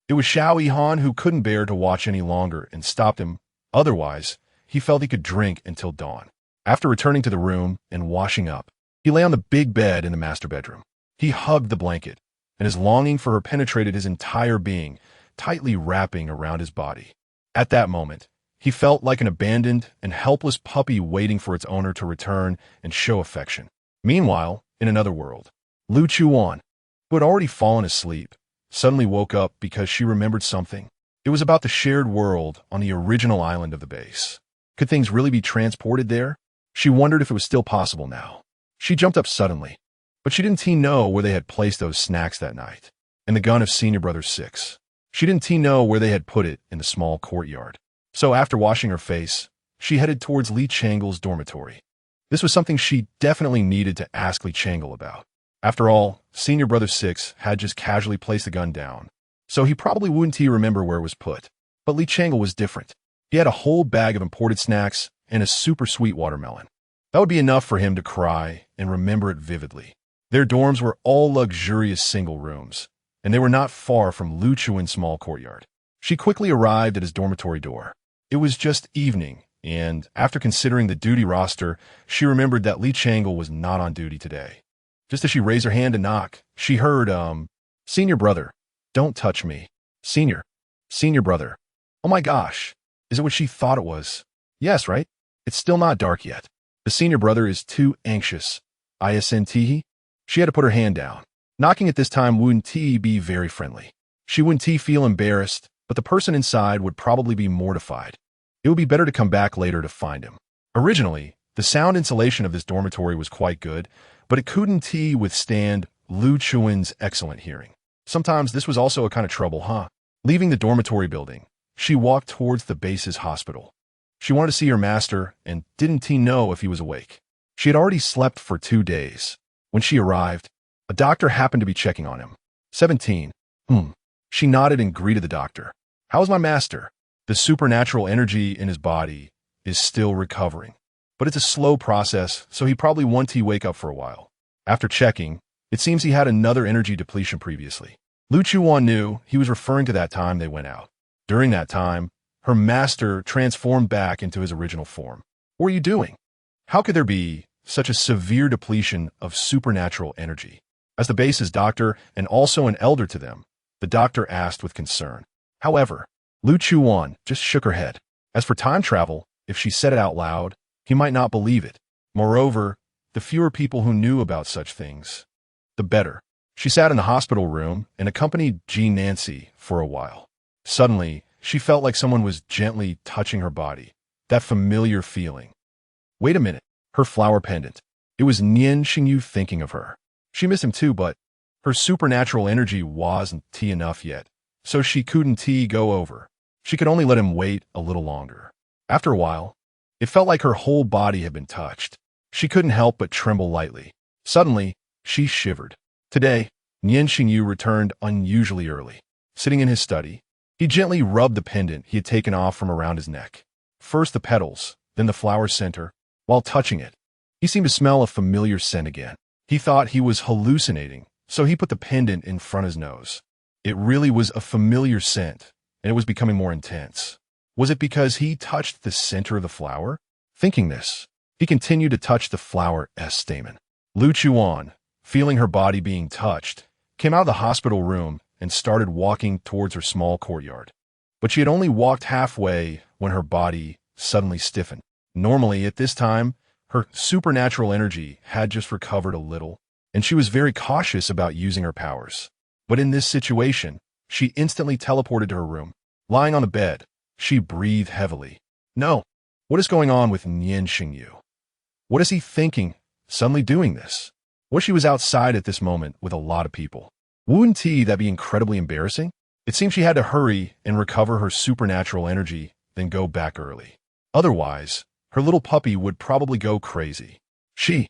it was Xiao Yihan who couldn't bear to watch any longer and stopped him. Otherwise, he felt he could drink until dawn. After returning to the room and washing up, he lay on the big bed in the master bedroom. He hugged the blanket, and his longing for her penetrated his entire being, tightly wrapping around his body. At that moment, he felt like an abandoned and helpless puppy waiting for its owner to return and show affection. Meanwhile, in another world, Lu Chuwan, who had already fallen asleep, suddenly woke up because she remembered something. It was about the shared world on the original island of the base. Could things really be transported there? She wondered if it was still possible now. She jumped up suddenly, but she didn't know where they had placed those snacks that night, and the gun of Senior Brother 6. She didn't know where they had put it in the small courtyard. So after washing her face, she headed towards Li Changle's dormitory. This was something she definitely needed to ask Li Changle about. After all, Senior Brother 6 had just casually placed the gun down, so he probably wouldn't remember where it was put. But Li Changle was different. He had a whole bag of imported snacks and a super sweet watermelon. That would be enough for him to cry and remember it vividly. Their dorms were all luxurious single rooms, and they were not far from Lu Chuan's small courtyard. She quickly arrived at his dormitory door. It was just evening, and after considering the duty roster, she remembered that Li Changle was not on duty today. Just as she raised her hand to knock, she heard, "Senior Brother, don't touch me. Senior Brother." Oh my gosh, is it what she thought it was? Yes, right? It's still not dark yet. The Senior Brother is too anxious. ISNT? She had to put her hand down. Knocking at this time wouldn't be very friendly. She wouldn't feel embarrassed, but the person inside would probably be mortified. It would be better to come back later to find him. Originally, the sound insulation of this dormitory was quite good, but it couldn't withstand Lu Chuwan's excellent hearing. Sometimes this was also a kind of trouble, huh? Leaving the dormitory building, she walked towards the base's hospital. She wanted to see her master and didn't know if he was awake. She had already slept for 2 days. When she arrived, a doctor happened to be checking on him. 17. She nodded and greeted the doctor. How's my master? The supernatural energy in his body is still recovering, but it's a slow process, so he probably won't wake up for a while. After checking, it seems he had another energy depletion previously. Lu Chuwan knew he was referring to that time they went out. During that time, her master transformed back into his original form. What are you doing? How could there be such a severe depletion of supernatural energy? As the base's doctor and also an elder to them, the doctor asked with concern. However, Lu Chuwan just shook her head. As for time travel, if she said it out loud, he might not believe it. Moreover, the fewer people who knew about such things, the better. She sat in the hospital room and accompanied Jean Nancy for a while. Suddenly, she felt like someone was gently touching her body. That familiar feeling. Wait a minute. Her flower pendant. It was Nian Shengyu thinking of her. She missed him too, but her supernatural energy wasn't enough yet, so she couldn't go over. She could only let him wait a little longer. After a while, it felt like her whole body had been touched. She couldn't help but tremble lightly. Suddenly, she shivered. Today, Nian Shengyu returned unusually early. Sitting in his study, he gently rubbed the pendant he had taken off from around his neck. First the petals, then the flower center. While touching it, he seemed to smell a familiar scent again. He thought he was hallucinating, so he put the pendant in front of his nose. It really was a familiar scent, and it was becoming more intense. Was it because he touched the center of the flower? Thinking this, he continued to touch the flower's stamen. Lu Chuwan, feeling her body being touched, came out of the hospital room and started walking towards her small courtyard. But she had only walked halfway when her body suddenly stiffened. Normally, at this time, her supernatural energy had just recovered a little, and she was very cautious about using her powers. But in this situation, she instantly teleported to her room. Lying on the bed, she breathed heavily. No, what is going on with Nian Shengyu? What is he thinking, suddenly doing this? What if she was outside at this moment with a lot of people? Wouldn't that be incredibly embarrassing? It seemed she had to hurry and recover her supernatural energy, then go back early. Otherwise, her little puppy would probably go crazy. She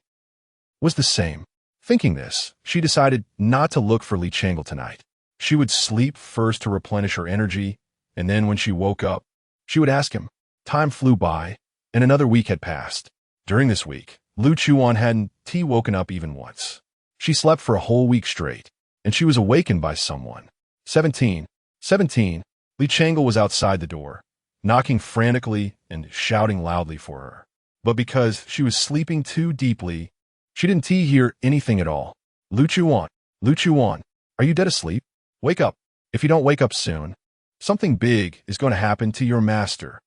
was the same. Thinking this, she decided not to look for Li Changle tonight. She would sleep first to replenish her energy, and then when she woke up, she would ask him. Time flew by, and another week had passed. During this week, Lu Chuwan hadn't woken up even once. She slept for a whole week straight, and she was awakened by someone. 17. Li Changle was outside the door, knocking frantically and shouting loudly for her. But because she was sleeping too deeply, she didn't hear anything at all. Lu Chuwan, are you dead asleep? Wake up. If you don't wake up soon, something big is going to happen to your master.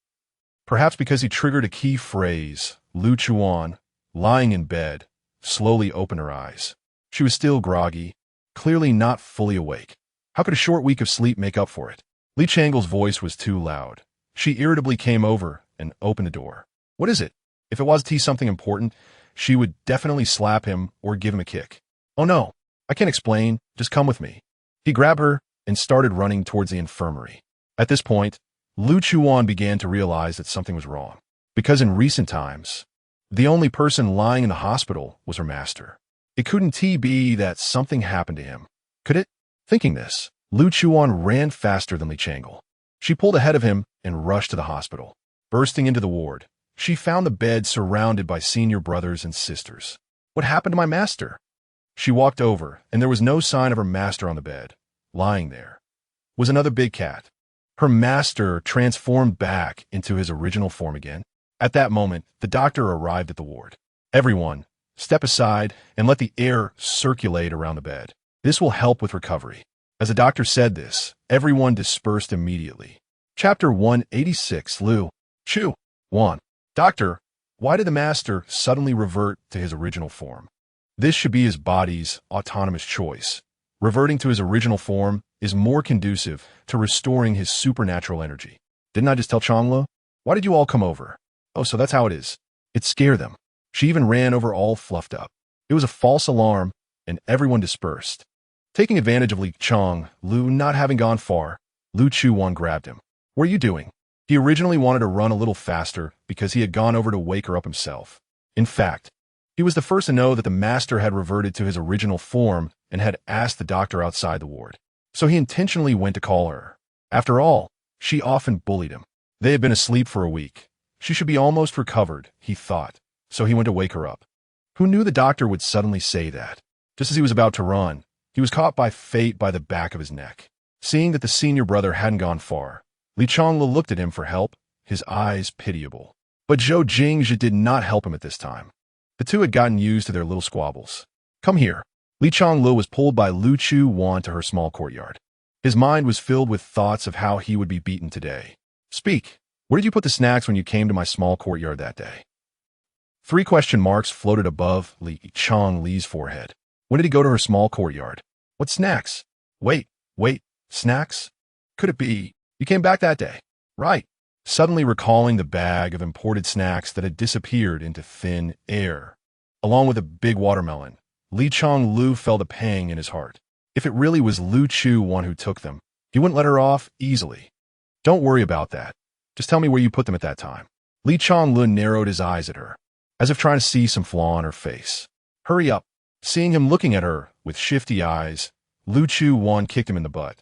Perhaps because he triggered a key phrase, Lu Chuwan, lying in bed, slowly opened her eyes. She was still groggy, clearly not fully awake. How could a short week of sleep make up for it? Li Changle's voice was too loud. She irritably came over and opened the door. What is it? If it was something important, she would definitely slap him or give him a kick. Oh no, I can't explain, just come with me. He grabbed her and started running towards the infirmary. At this point, Lu Chuwan began to realize that something was wrong, because in recent times, the only person lying in the hospital was her master. It couldn't be that something happened to him, could it? Thinking this, Lu Chuwan ran faster than Li Changle. She pulled ahead of him and rushed to the hospital. Bursting into the ward, she found the bed surrounded by senior brothers and sisters. What happened to my master? She walked over, and there was no sign of her master on the bed. Lying there was another big cat. Her master transformed back into his original form again. At that moment, the doctor arrived at the ward. Everyone, step aside and let the air circulate around the bed. This will help with recovery. As the doctor said this, everyone dispersed immediately. Chapter 186. Lu Chuwan. Doctor, why did the master suddenly revert to his original form? This should be his body's autonomous choice. Reverting to his original form is more conducive to restoring his supernatural energy. Didn't I just tell Changlu? Why did you all come over? Oh, so that's how it is. It scared them. She even ran over all fluffed up. It was a false alarm, and everyone dispersed. Taking advantage of Lu not having gone far, Lu Chuwan grabbed him. What are you doing? He originally wanted to run a little faster because he had gone over to wake her up himself. In fact, he was the first to know that the master had reverted to his original form and had asked the doctor outside the ward. So he intentionally went to call her. After all, she often bullied him. They had been asleep for a week. She should be almost recovered, he thought, so he went to wake her up. Who knew the doctor would suddenly say that? Just as he was about to run, he was caught by fate by the back of his neck. Seeing that the senior brother hadn't gone far, Li Changlu looked at him for help, his eyes pitiable. But Zhou Jingzhi did not help him at this time. The two had gotten used to their little squabbles. Come here. Li Changlu was pulled by Lu Chuwan to her small courtyard. His mind was filled with thoughts of how he would be beaten today. Speak. Where did you put the snacks when you came to my small courtyard that day? 3 question marks floated above Li Changlu's forehead. When did he go to her small courtyard? What snacks? Wait, snacks? Could it be you came back that day? Right. Suddenly recalling the bag of imported snacks that had disappeared into thin air. Along with a big watermelon, Li Changlu felt a pang in his heart. If it really was Lu Chuwan who took them, he wouldn't let her off easily. Don't worry about that. Just tell me where you put them at that time. Li Changlu narrowed his eyes at her, as if trying to see some flaw in her face. Hurry up. Seeing him looking at her with shifty eyes, Lu Chuwan kicked him in the butt.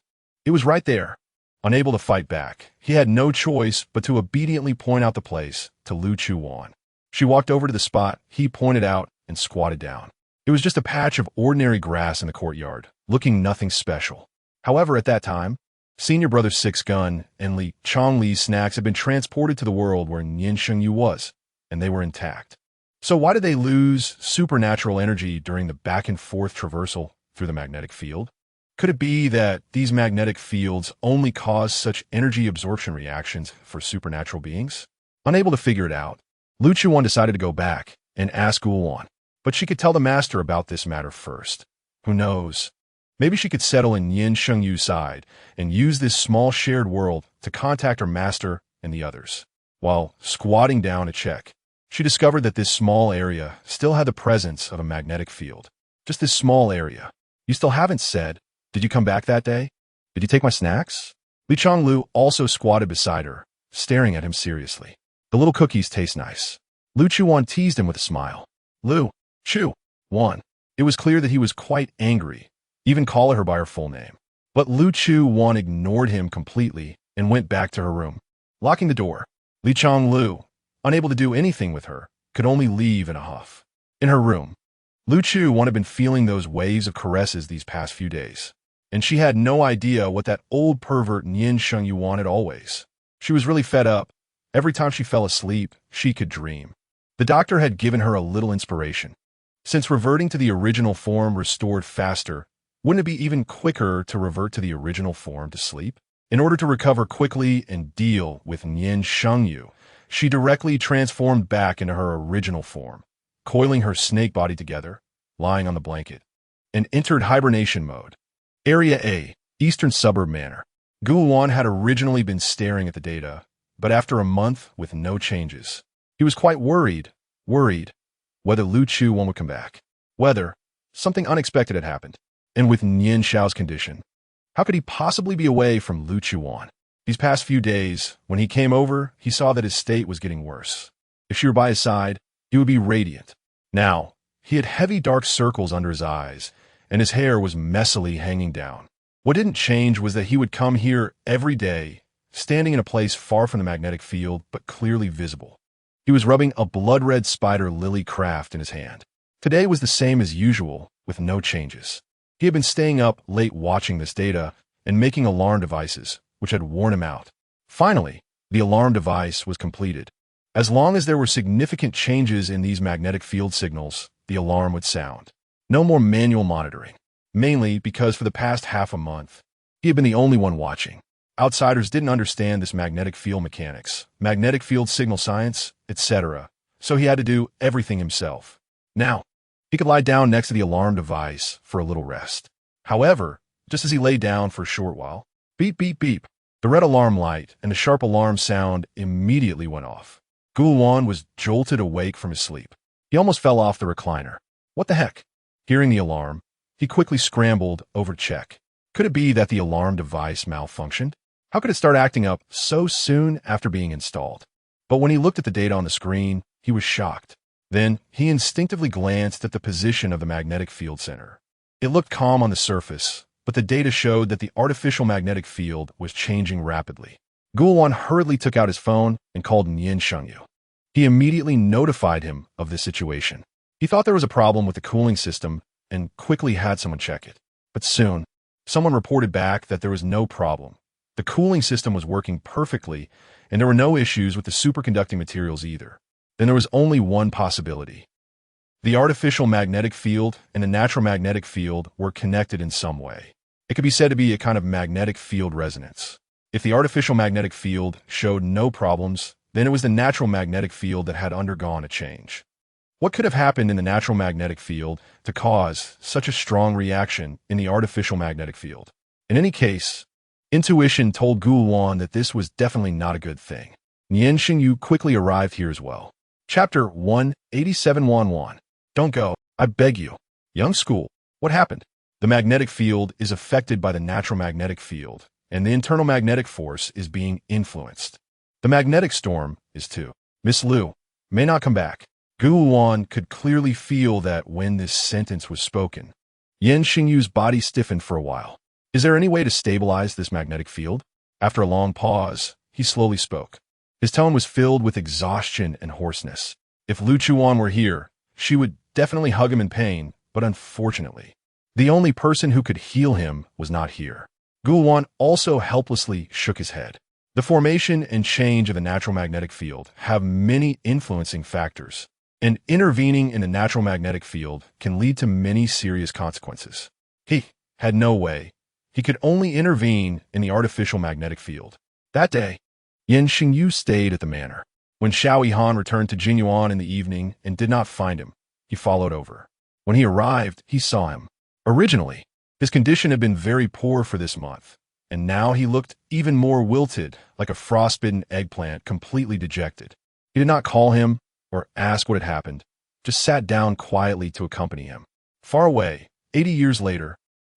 It was right there. Unable to fight back, he had no choice but to obediently point out the place to Lu Chuwan. She walked over to the spot he pointed out and squatted down. It was just a patch of ordinary grass in the courtyard, looking nothing special. However, at that time, Senior Brother Six Gun and Li Changlu's snacks had been transported to the world where Nian Shengyu was, and they were intact. So why did they lose supernatural energy during the back-and-forth traversal through the magnetic field? Could it be that these magnetic fields only cause such energy absorption reactions for supernatural beings? Unable to figure it out, Lu Chuwan decided to go back and ask Gulwan, but she could tell the master about this matter first. Who knows? Maybe she could settle in Nian Shengyu's side and use this small shared world to contact her master and the others. While squatting down to check, she discovered that this small area still had the presence of a magnetic field. Just this small area. You still haven't said, did you come back that day? Did you take my snacks? Li Changlu also squatted beside her, staring at him seriously. The little cookies taste nice. Lu Chuwan teased him with a smile. Lu Chuwan. It was clear that he was quite angry, even calling her by her full name. But Lu Chuwan ignored him completely and went back to her room. Locking the door, Li Changlu, unable to do anything with her, could only leave in a huff. In her room, Lu Chuwan had been feeling those waves of caresses these past few days, and she had no idea what that old pervert Nian Shengyu wanted always. She was really fed up. Every time she fell asleep, she could dream. The doctor had given her a little inspiration. Since reverting to the original form restored faster, wouldn't it be even quicker to revert to the original form to sleep? In order to recover quickly and deal with Nian Shengyu, she directly transformed back into her original form, coiling her snake body together, lying on the blanket, and entered hibernation mode. Area A, Eastern Suburb Manor. Gulwan had originally been staring at the data, but after a month with no changes, he was quite worried whether Lu Chuwan would come back, whether something unexpected had happened. And with Nian Xiao's condition, how could he possibly be away from Lu Chuwan? These past few days, when he came over, he saw that his state was getting worse. If she were by his side, he would be radiant. Now, he had heavy dark circles under his eyes, and his hair was messily hanging down. What didn't change was that he would come here every day, standing in a place far from the magnetic field, but clearly visible. He was rubbing a blood-red spider lily craft in his hand. Today was the same as usual, with no changes. He had been staying up late watching this data and making alarm devices, which had worn him out. Finally, the alarm device was completed. As long as there were significant changes in these magnetic field signals, the alarm would sound. No more manual monitoring, mainly because for the past half a month, he had been the only one watching. Outsiders didn't understand this magnetic field mechanics, magnetic field signal science, etc., so he had to do everything himself. Now, he could lie down next to the alarm device for a little rest. However, just as he lay down for a short while, beep, beep, beep, the red alarm light and the sharp alarm sound immediately went off. Gulwan was jolted awake from his sleep. He almost fell off the recliner. What the heck? Hearing the alarm, he quickly scrambled over to check. Could it be that the alarm device malfunctioned? How could it start acting up so soon after being installed? But when he looked at the data on the screen, he was shocked. Then, he instinctively glanced at the position of the magnetic field center. It looked calm on the surface, but the data showed that the artificial magnetic field was changing rapidly. Gulwan hurriedly took out his phone and called Nian Shengyu. He immediately notified him of the situation. He thought there was a problem with the cooling system and quickly had someone check it. But soon, someone reported back that there was no problem. The cooling system was working perfectly, and there were no issues with the superconducting materials either. Then there was only one possibility. The artificial magnetic field and the natural magnetic field were connected in some way. It could be said to be a kind of magnetic field resonance. If the artificial magnetic field showed no problems, then it was the natural magnetic field that had undergone a change. What could have happened in the natural magnetic field to cause such a strong reaction in the artificial magnetic field? In any case, intuition told Gulwan that this was definitely not a good thing. Nian Shengyu quickly arrived here as well. Chapter 18711. Don't go, I beg you. Young school, what happened? The magnetic field is affected by the natural magnetic field, and the internal magnetic force is being influenced. The magnetic storm is too. Miss Lu may not come back. Gulwan could clearly feel that when this sentence was spoken. Nian Shengyu's body stiffened for a while. Is there any way to stabilize this magnetic field? After a long pause, he slowly spoke. His tone was filled with exhaustion and hoarseness. If Lu Chuwan were here, she would definitely hug him in pain, but unfortunately, the only person who could heal him was not here. Gulwan also helplessly shook his head. The formation and change of the natural magnetic field have many influencing factors, and intervening in the natural magnetic field can lead to many serious consequences. He had no way. He could only intervene in the artificial magnetic field. That day, Nian Shengyu stayed at the manor. When Xiao Yihan returned to Jinyuan in the evening and did not find him, he followed over. When he arrived, he saw him. Originally, his condition had been very poor for this month, and now he looked even more wilted, like a frostbitten eggplant, completely dejected. He did not call him or ask what had happened, just sat down quietly to accompany him. Far away, 80 years later,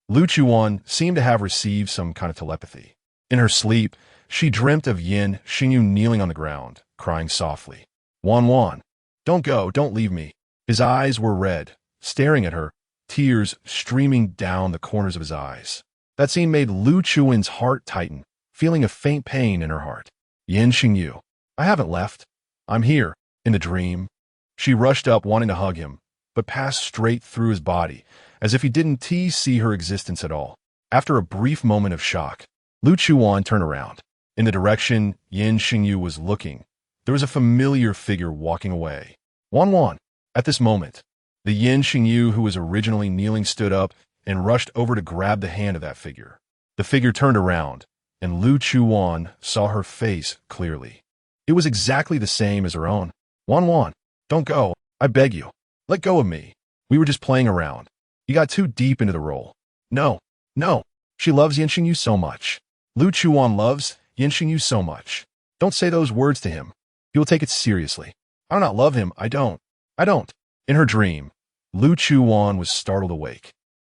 Lu Chuwan seemed to have received some kind of telepathy. In her sleep, she dreamt of Nian Shengyu kneeling on the ground, crying softly. Wan Wan, don't go, don't leave me. His eyes were red, staring at her, tears streaming down the corners of his eyes. That scene made Lu Chuan's heart tighten, feeling a faint pain in her heart. Nian Shengyu, I haven't left. I'm here, in the dream. She rushed up wanting to hug him, but passed straight through his body, as if he didn't see her existence at all. After a brief moment of shock, Lu Chuwan turned around. In the direction Nian Shengyu was looking, there was a familiar figure walking away. Wan Wan. At this moment, the Nian Shengyu who was originally kneeling stood up and rushed over to grab the hand of that figure. The figure turned around, and Lu Chuwan saw her face clearly. It was exactly the same as her own. Wan Wan, don't go, I beg you. Let go of me. We were just playing around. You got too deep into the role. No, no, she loves Nian Shengyu so much. Lu Chuwan loves Nian Shengyu so much. Don't say those words to him. He will take it seriously. I do not love him, I don't. In her dream, Lu Chuwan was startled awake.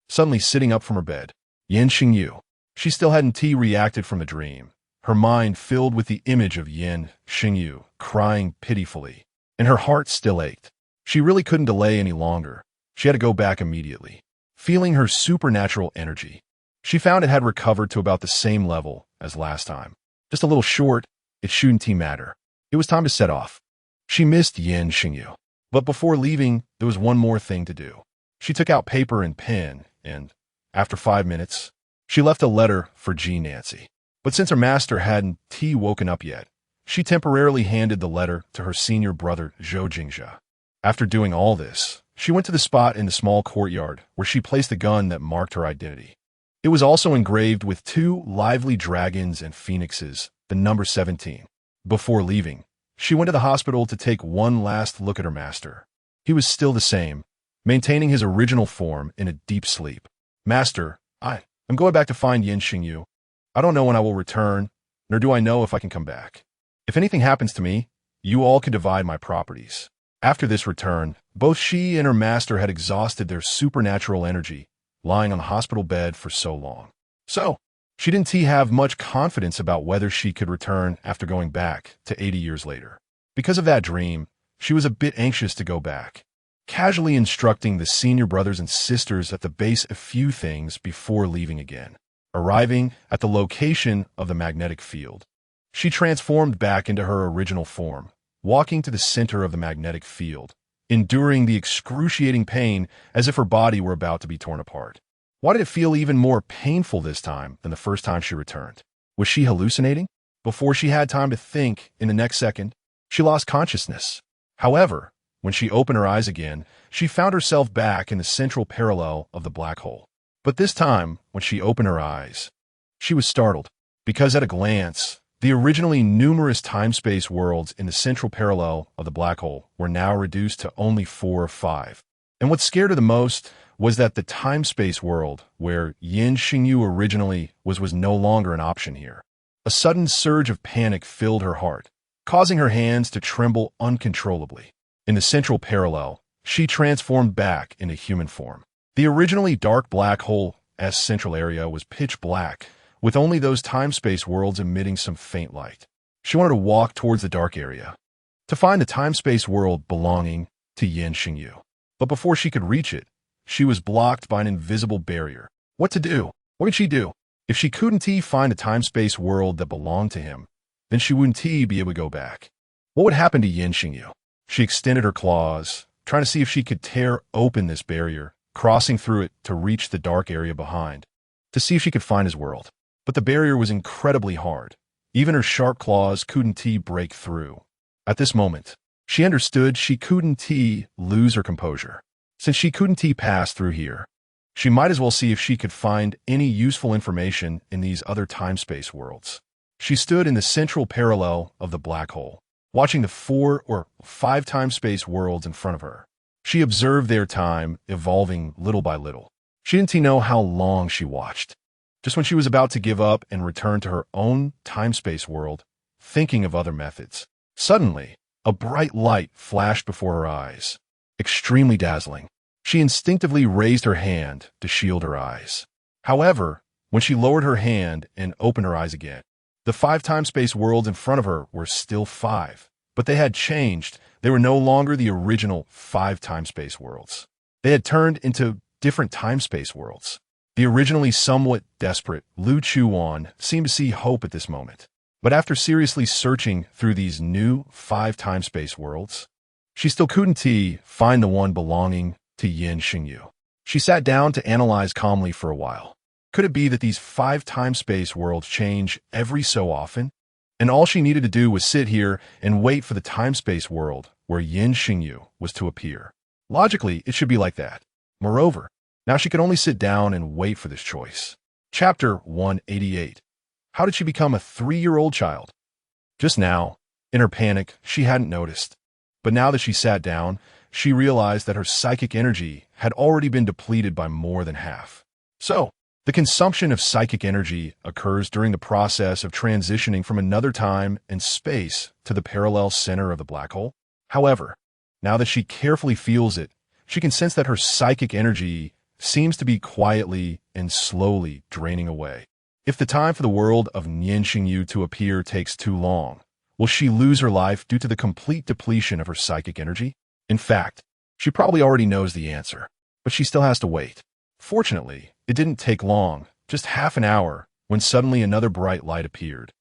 Suddenly sitting up from her bed, Nian Shengyu. She still hadn't reacted from the dream, her mind filled with the image of Nian Shengyu crying pitifully, and her heart still ached. She really couldn't delay any longer. She had to go back immediately. Feeling her supernatural energy, she found it had recovered to about the same level as last time. Just a little short, it shouldn't matter. It was time to set off. She missed Nian Shengyu. But before leaving, there was one more thing to do. She took out paper and pen, and, after 5 minutes, she left a letter for G. Nancy. But since her master hadn't woken up yet, she temporarily handed the letter to her senior brother, Zhou Jingjia. After doing all this, she went to the spot in the small courtyard where she placed the gun that marked her identity. It was also engraved with 2 lively dragons and phoenixes, the number 17. Before leaving, she went to the hospital to take one last look at her master. He was still the same, maintaining his original form in a deep sleep. Master, I'm going back to find Nian Shengyu. I don't know when I will return, nor do I know if I can come back. If anything happens to me, you all can divide my properties." After this return, both she and her master had exhausted their supernatural energy, lying on the hospital bed for so long. So, she didn't have much confidence about whether she could return after going back to 80 years later. Because of that dream, she was a bit anxious to go back, casually instructing the senior brothers and sisters at the base a few things before leaving again. Arriving at the location of the magnetic field, she transformed back into her original form, walking to the center of the magnetic field, enduring the excruciating pain as if her body were about to be torn apart. Why did it feel even more painful this time than the first time she returned? Was she hallucinating? Before she had time to think, in the next second, she lost consciousness. However, when she opened her eyes again, she found herself back in the central parallel of the black hole. But this time, when she opened her eyes, she was startled, because at a glance, the originally numerous time-space worlds in the central parallel of the black hole were now reduced to only 4 or 5. And what scared her the most was that the time-space world, where Nian Shengyu originally was no longer an option here. A sudden surge of panic filled her heart, causing her hands to tremble uncontrollably. In the central parallel, she transformed back into human form. The originally dark black hole's central area was pitch black, with only those time-space worlds emitting some faint light. She wanted to walk towards the dark area, to find the time-space world belonging to Nian Shengyu. But before she could reach it, she was blocked by an invisible barrier. What to do? What could she do? If she couldn't find the time-space world that belonged to him, then she wouldn't be able to go back. What would happen to Nian Shengyu? She extended her claws, trying to see if she could tear open this barrier, crossing through it to reach the dark area behind, to see if she could find his world. But the barrier was incredibly hard. Even her sharp claws couldn't break through. At this moment, she understood she couldn't lose her composure. Since she couldn't pass through here, she might as well see if she could find any useful information in these other time-space worlds. She stood in the central parallel of the black hole, watching the 4 or 5 time-space worlds in front of her. She observed their time evolving little by little. She didn't know how long she watched. Just when she was about to give up and return to her own time-space world, thinking of other methods, suddenly, a bright light flashed before her eyes, extremely dazzling. She instinctively raised her hand to shield her eyes. However, when she lowered her hand and opened her eyes again, the 5 time-space worlds in front of her were still 5, but they had changed. They were no longer the original 5 time-space worlds. They had turned into different time-space worlds. The originally somewhat desperate Lu Chuwan seemed to see hope at this moment. But after seriously searching through these new 5 time-space worlds, she still couldn't find the one belonging to Nian Shengyu. She sat down to analyze calmly for a while. Could it be that these 5 time-space worlds change every so often? And all she needed to do was sit here and wait for the time-space world where Nian Shengyu was to appear. Logically, it should be like that. Moreover, now she could only sit down and wait for this choice. Chapter 188. How did she become a 3-year-old child? Just now, in her panic, she hadn't noticed. But now that she sat down, she realized that her psychic energy had already been depleted by more than half. So, the consumption of psychic energy occurs during the process of transitioning from another time and space to the parallel center of the black hole. However, now that she carefully feels it, she can sense that her psychic energy seems to be quietly and slowly draining away. If the time for the world of Nian Shengyu to appear takes too long, will she lose her life due to the complete depletion of her psychic energy? In fact, she probably already knows the answer, but she still has to wait. Fortunately, it didn't take long, just half an hour, when suddenly another bright light appeared,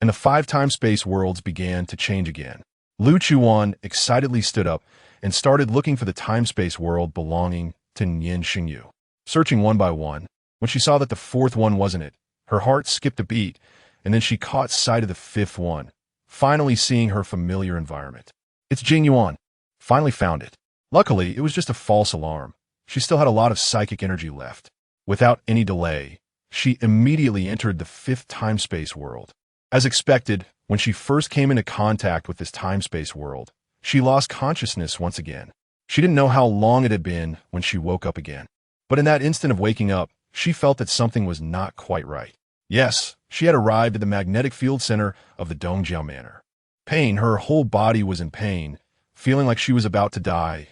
and the 5 time-space worlds began to change again. Lu Chuwan excitedly stood up and started looking for the time-space world belonging to Nian Shengyu. Searching one by one, when she saw that the 4th one wasn't it, her heart skipped a beat, and then she caught sight of the 5th one, finally seeing her familiar environment. It's Jingyuan. Finally found it. Luckily, it was just a false alarm. She still had a lot of psychic energy left. Without any delay, she immediately entered the 5th time-space world. As expected, when she first came into contact with this time-space world, she lost consciousness once again. She didn't know how long it had been when she woke up again. But in that instant of waking up, she felt that something was not quite right. Yes, she had arrived at the magnetic field center of the Dongjiao Manor. Pain, her whole body was in pain, feeling like she was about to die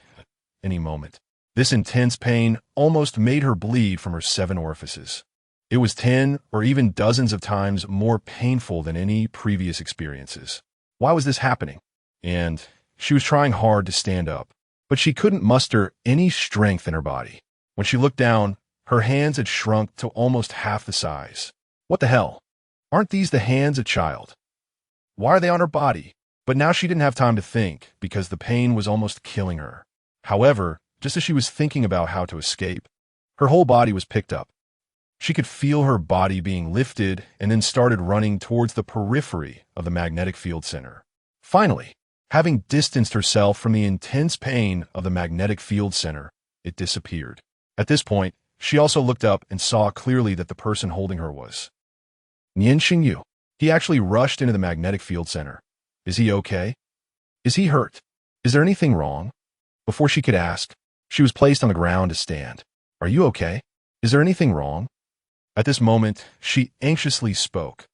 any moment. This intense pain almost made her bleed from her 7 orifices. It was 10 or even dozens of times more painful than any previous experiences. Why was this happening? And she was trying hard to stand up, but she couldn't muster any strength in her body. When she looked down, her hands had shrunk to almost half the size. What the hell? Aren't these the hands of a child? Why are they on her body? But now she didn't have time to think because the pain was almost killing her. However, just as she was thinking about how to escape, her whole body was picked up. She could feel her body being lifted and then started running towards the periphery of the magnetic field center. Finally, having distanced herself from the intense pain of the magnetic field center, it disappeared. At this point, she also looked up and saw clearly that the person holding her was Nian Shengyu. He actually rushed into the magnetic field center. Is he okay? Is he hurt? Is there anything wrong? Before she could ask, she was placed on the ground to stand. Are you okay? Is there anything wrong? At this moment, she anxiously spoke,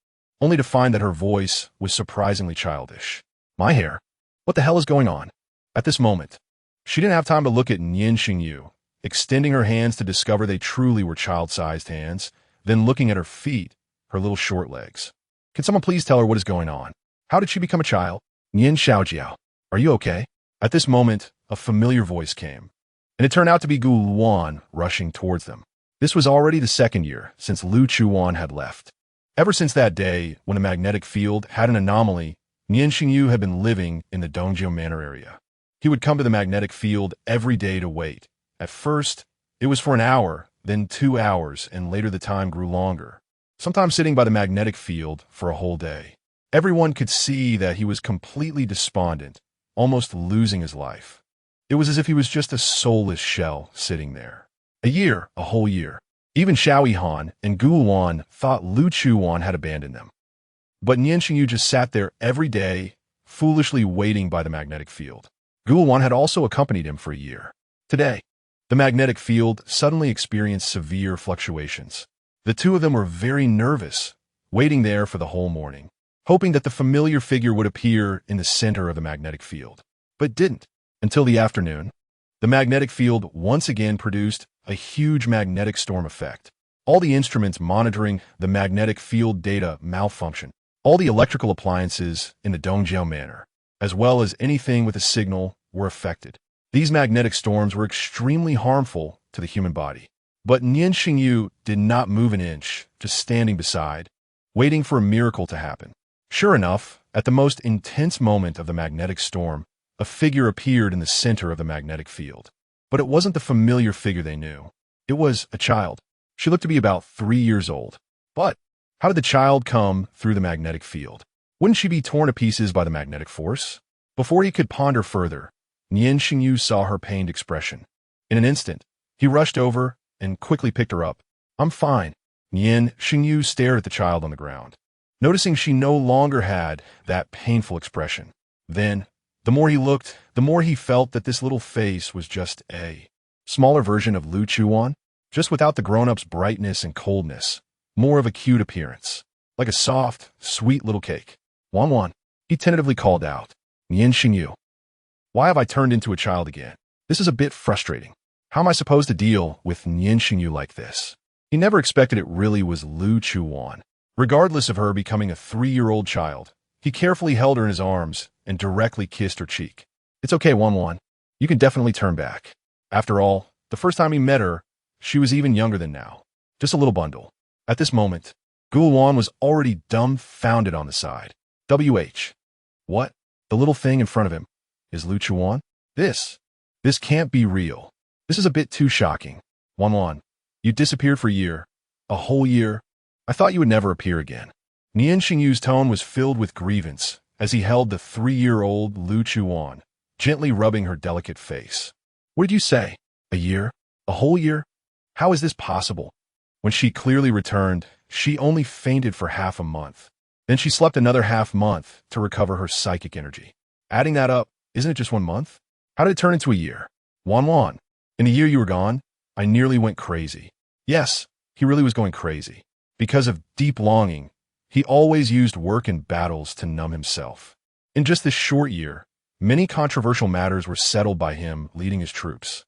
only to find that her voice was surprisingly childish. My hair? What the hell is going on? At this moment, she didn't have time to look at Nian Shengyu, extending her hands to discover they truly were child-sized hands, then looking at her feet, her little short legs. Can someone please tell her what is going on? How did she become a child? Nian Xiaojiao, are you okay? At this moment, a familiar voice came, and it turned out to be Lu Chuwan rushing towards them. This was already the 2nd year since Lu Chuwan had left. Ever since that day, when the magnetic field had an anomaly, Nian Shengyu had been living in the Dongjiao Manor area. He would come to the magnetic field every day to wait. At first, it was for an hour, then 2 hours, and later the time grew longer, sometimes sitting by the magnetic field for a whole day. Everyone could see that he was completely despondent, almost losing his life. It was as if he was just a soulless shell sitting there. A whole year. Even Xiao Yihan and Gu Luan thought Lu Chuwan had abandoned them. But Nian Shengyu just sat there every day, foolishly waiting by the magnetic field. Gu Luan had also accompanied him for a year. Today, the magnetic field suddenly experienced severe fluctuations. The two of them were very nervous, waiting there for the whole morning, hoping that the familiar figure would appear in the center of the magnetic field. But didn't. Until the afternoon, the magnetic field once again produced a huge magnetic storm effect. All the instruments monitoring the magnetic field data malfunctioned. All the electrical appliances in the Dongjiao Manor, as well as anything with a signal, were affected. These magnetic storms were extremely harmful to the human body. But Nian Shengyu did not move an inch, just standing beside, waiting for a miracle to happen. Sure enough, at the most intense moment of the magnetic storm, a figure appeared in the center of the magnetic field. But it wasn't the familiar figure they knew. It was a child. She looked to be about 3 years old. But how did the child come through the magnetic field? Wouldn't she be torn to pieces by the magnetic force? Before he could ponder further, Nian Shengyu saw her pained expression. In an instant, he rushed over and quickly picked her up. I'm fine. Nian Shengyu stared at the child on the ground, noticing she no longer had that painful expression. Then, the more he looked, the more he felt that this little face was just a smaller version of Lu Chuwan, just without the grown-up's brightness and coldness, more of a cute appearance, like a soft, sweet little cake. Wan, he tentatively called out. Nian Shengyu, why have I turned into a child again? This is a bit frustrating. How am I supposed to deal with Nian Shengyu like this? He never expected it really was Lu Chuwan. Regardless of her becoming a 3-year-old child, he carefully held her in his arms and directly kissed her cheek. It's okay, Wan. You can definitely turn back. After all, the first time he met her, she was even younger than now. Just a little bundle. At this moment, Gu Luan was already dumbfounded on the side. What? The little thing in front of him is Lu Chuwan? This can't be real. This is a bit too shocking. Wan, you disappeared for a year. A whole year. I thought you would never appear again. Nian Shengyu's tone was filled with grievance as he held the 3-year-old Lu Chuwan, gently rubbing her delicate face. What did you say? A year? A whole year? How is this possible? When she clearly returned, she only fainted for half a month. Then she slept another half month to recover her psychic energy. Adding that up, isn't it just 1 month? How did it turn into a year? Wan, in the year you were gone, I nearly went crazy. Yes, he really was going crazy. Because of deep longing, he always used work and battles to numb himself. In just this short year, many controversial matters were settled by him leading his troops.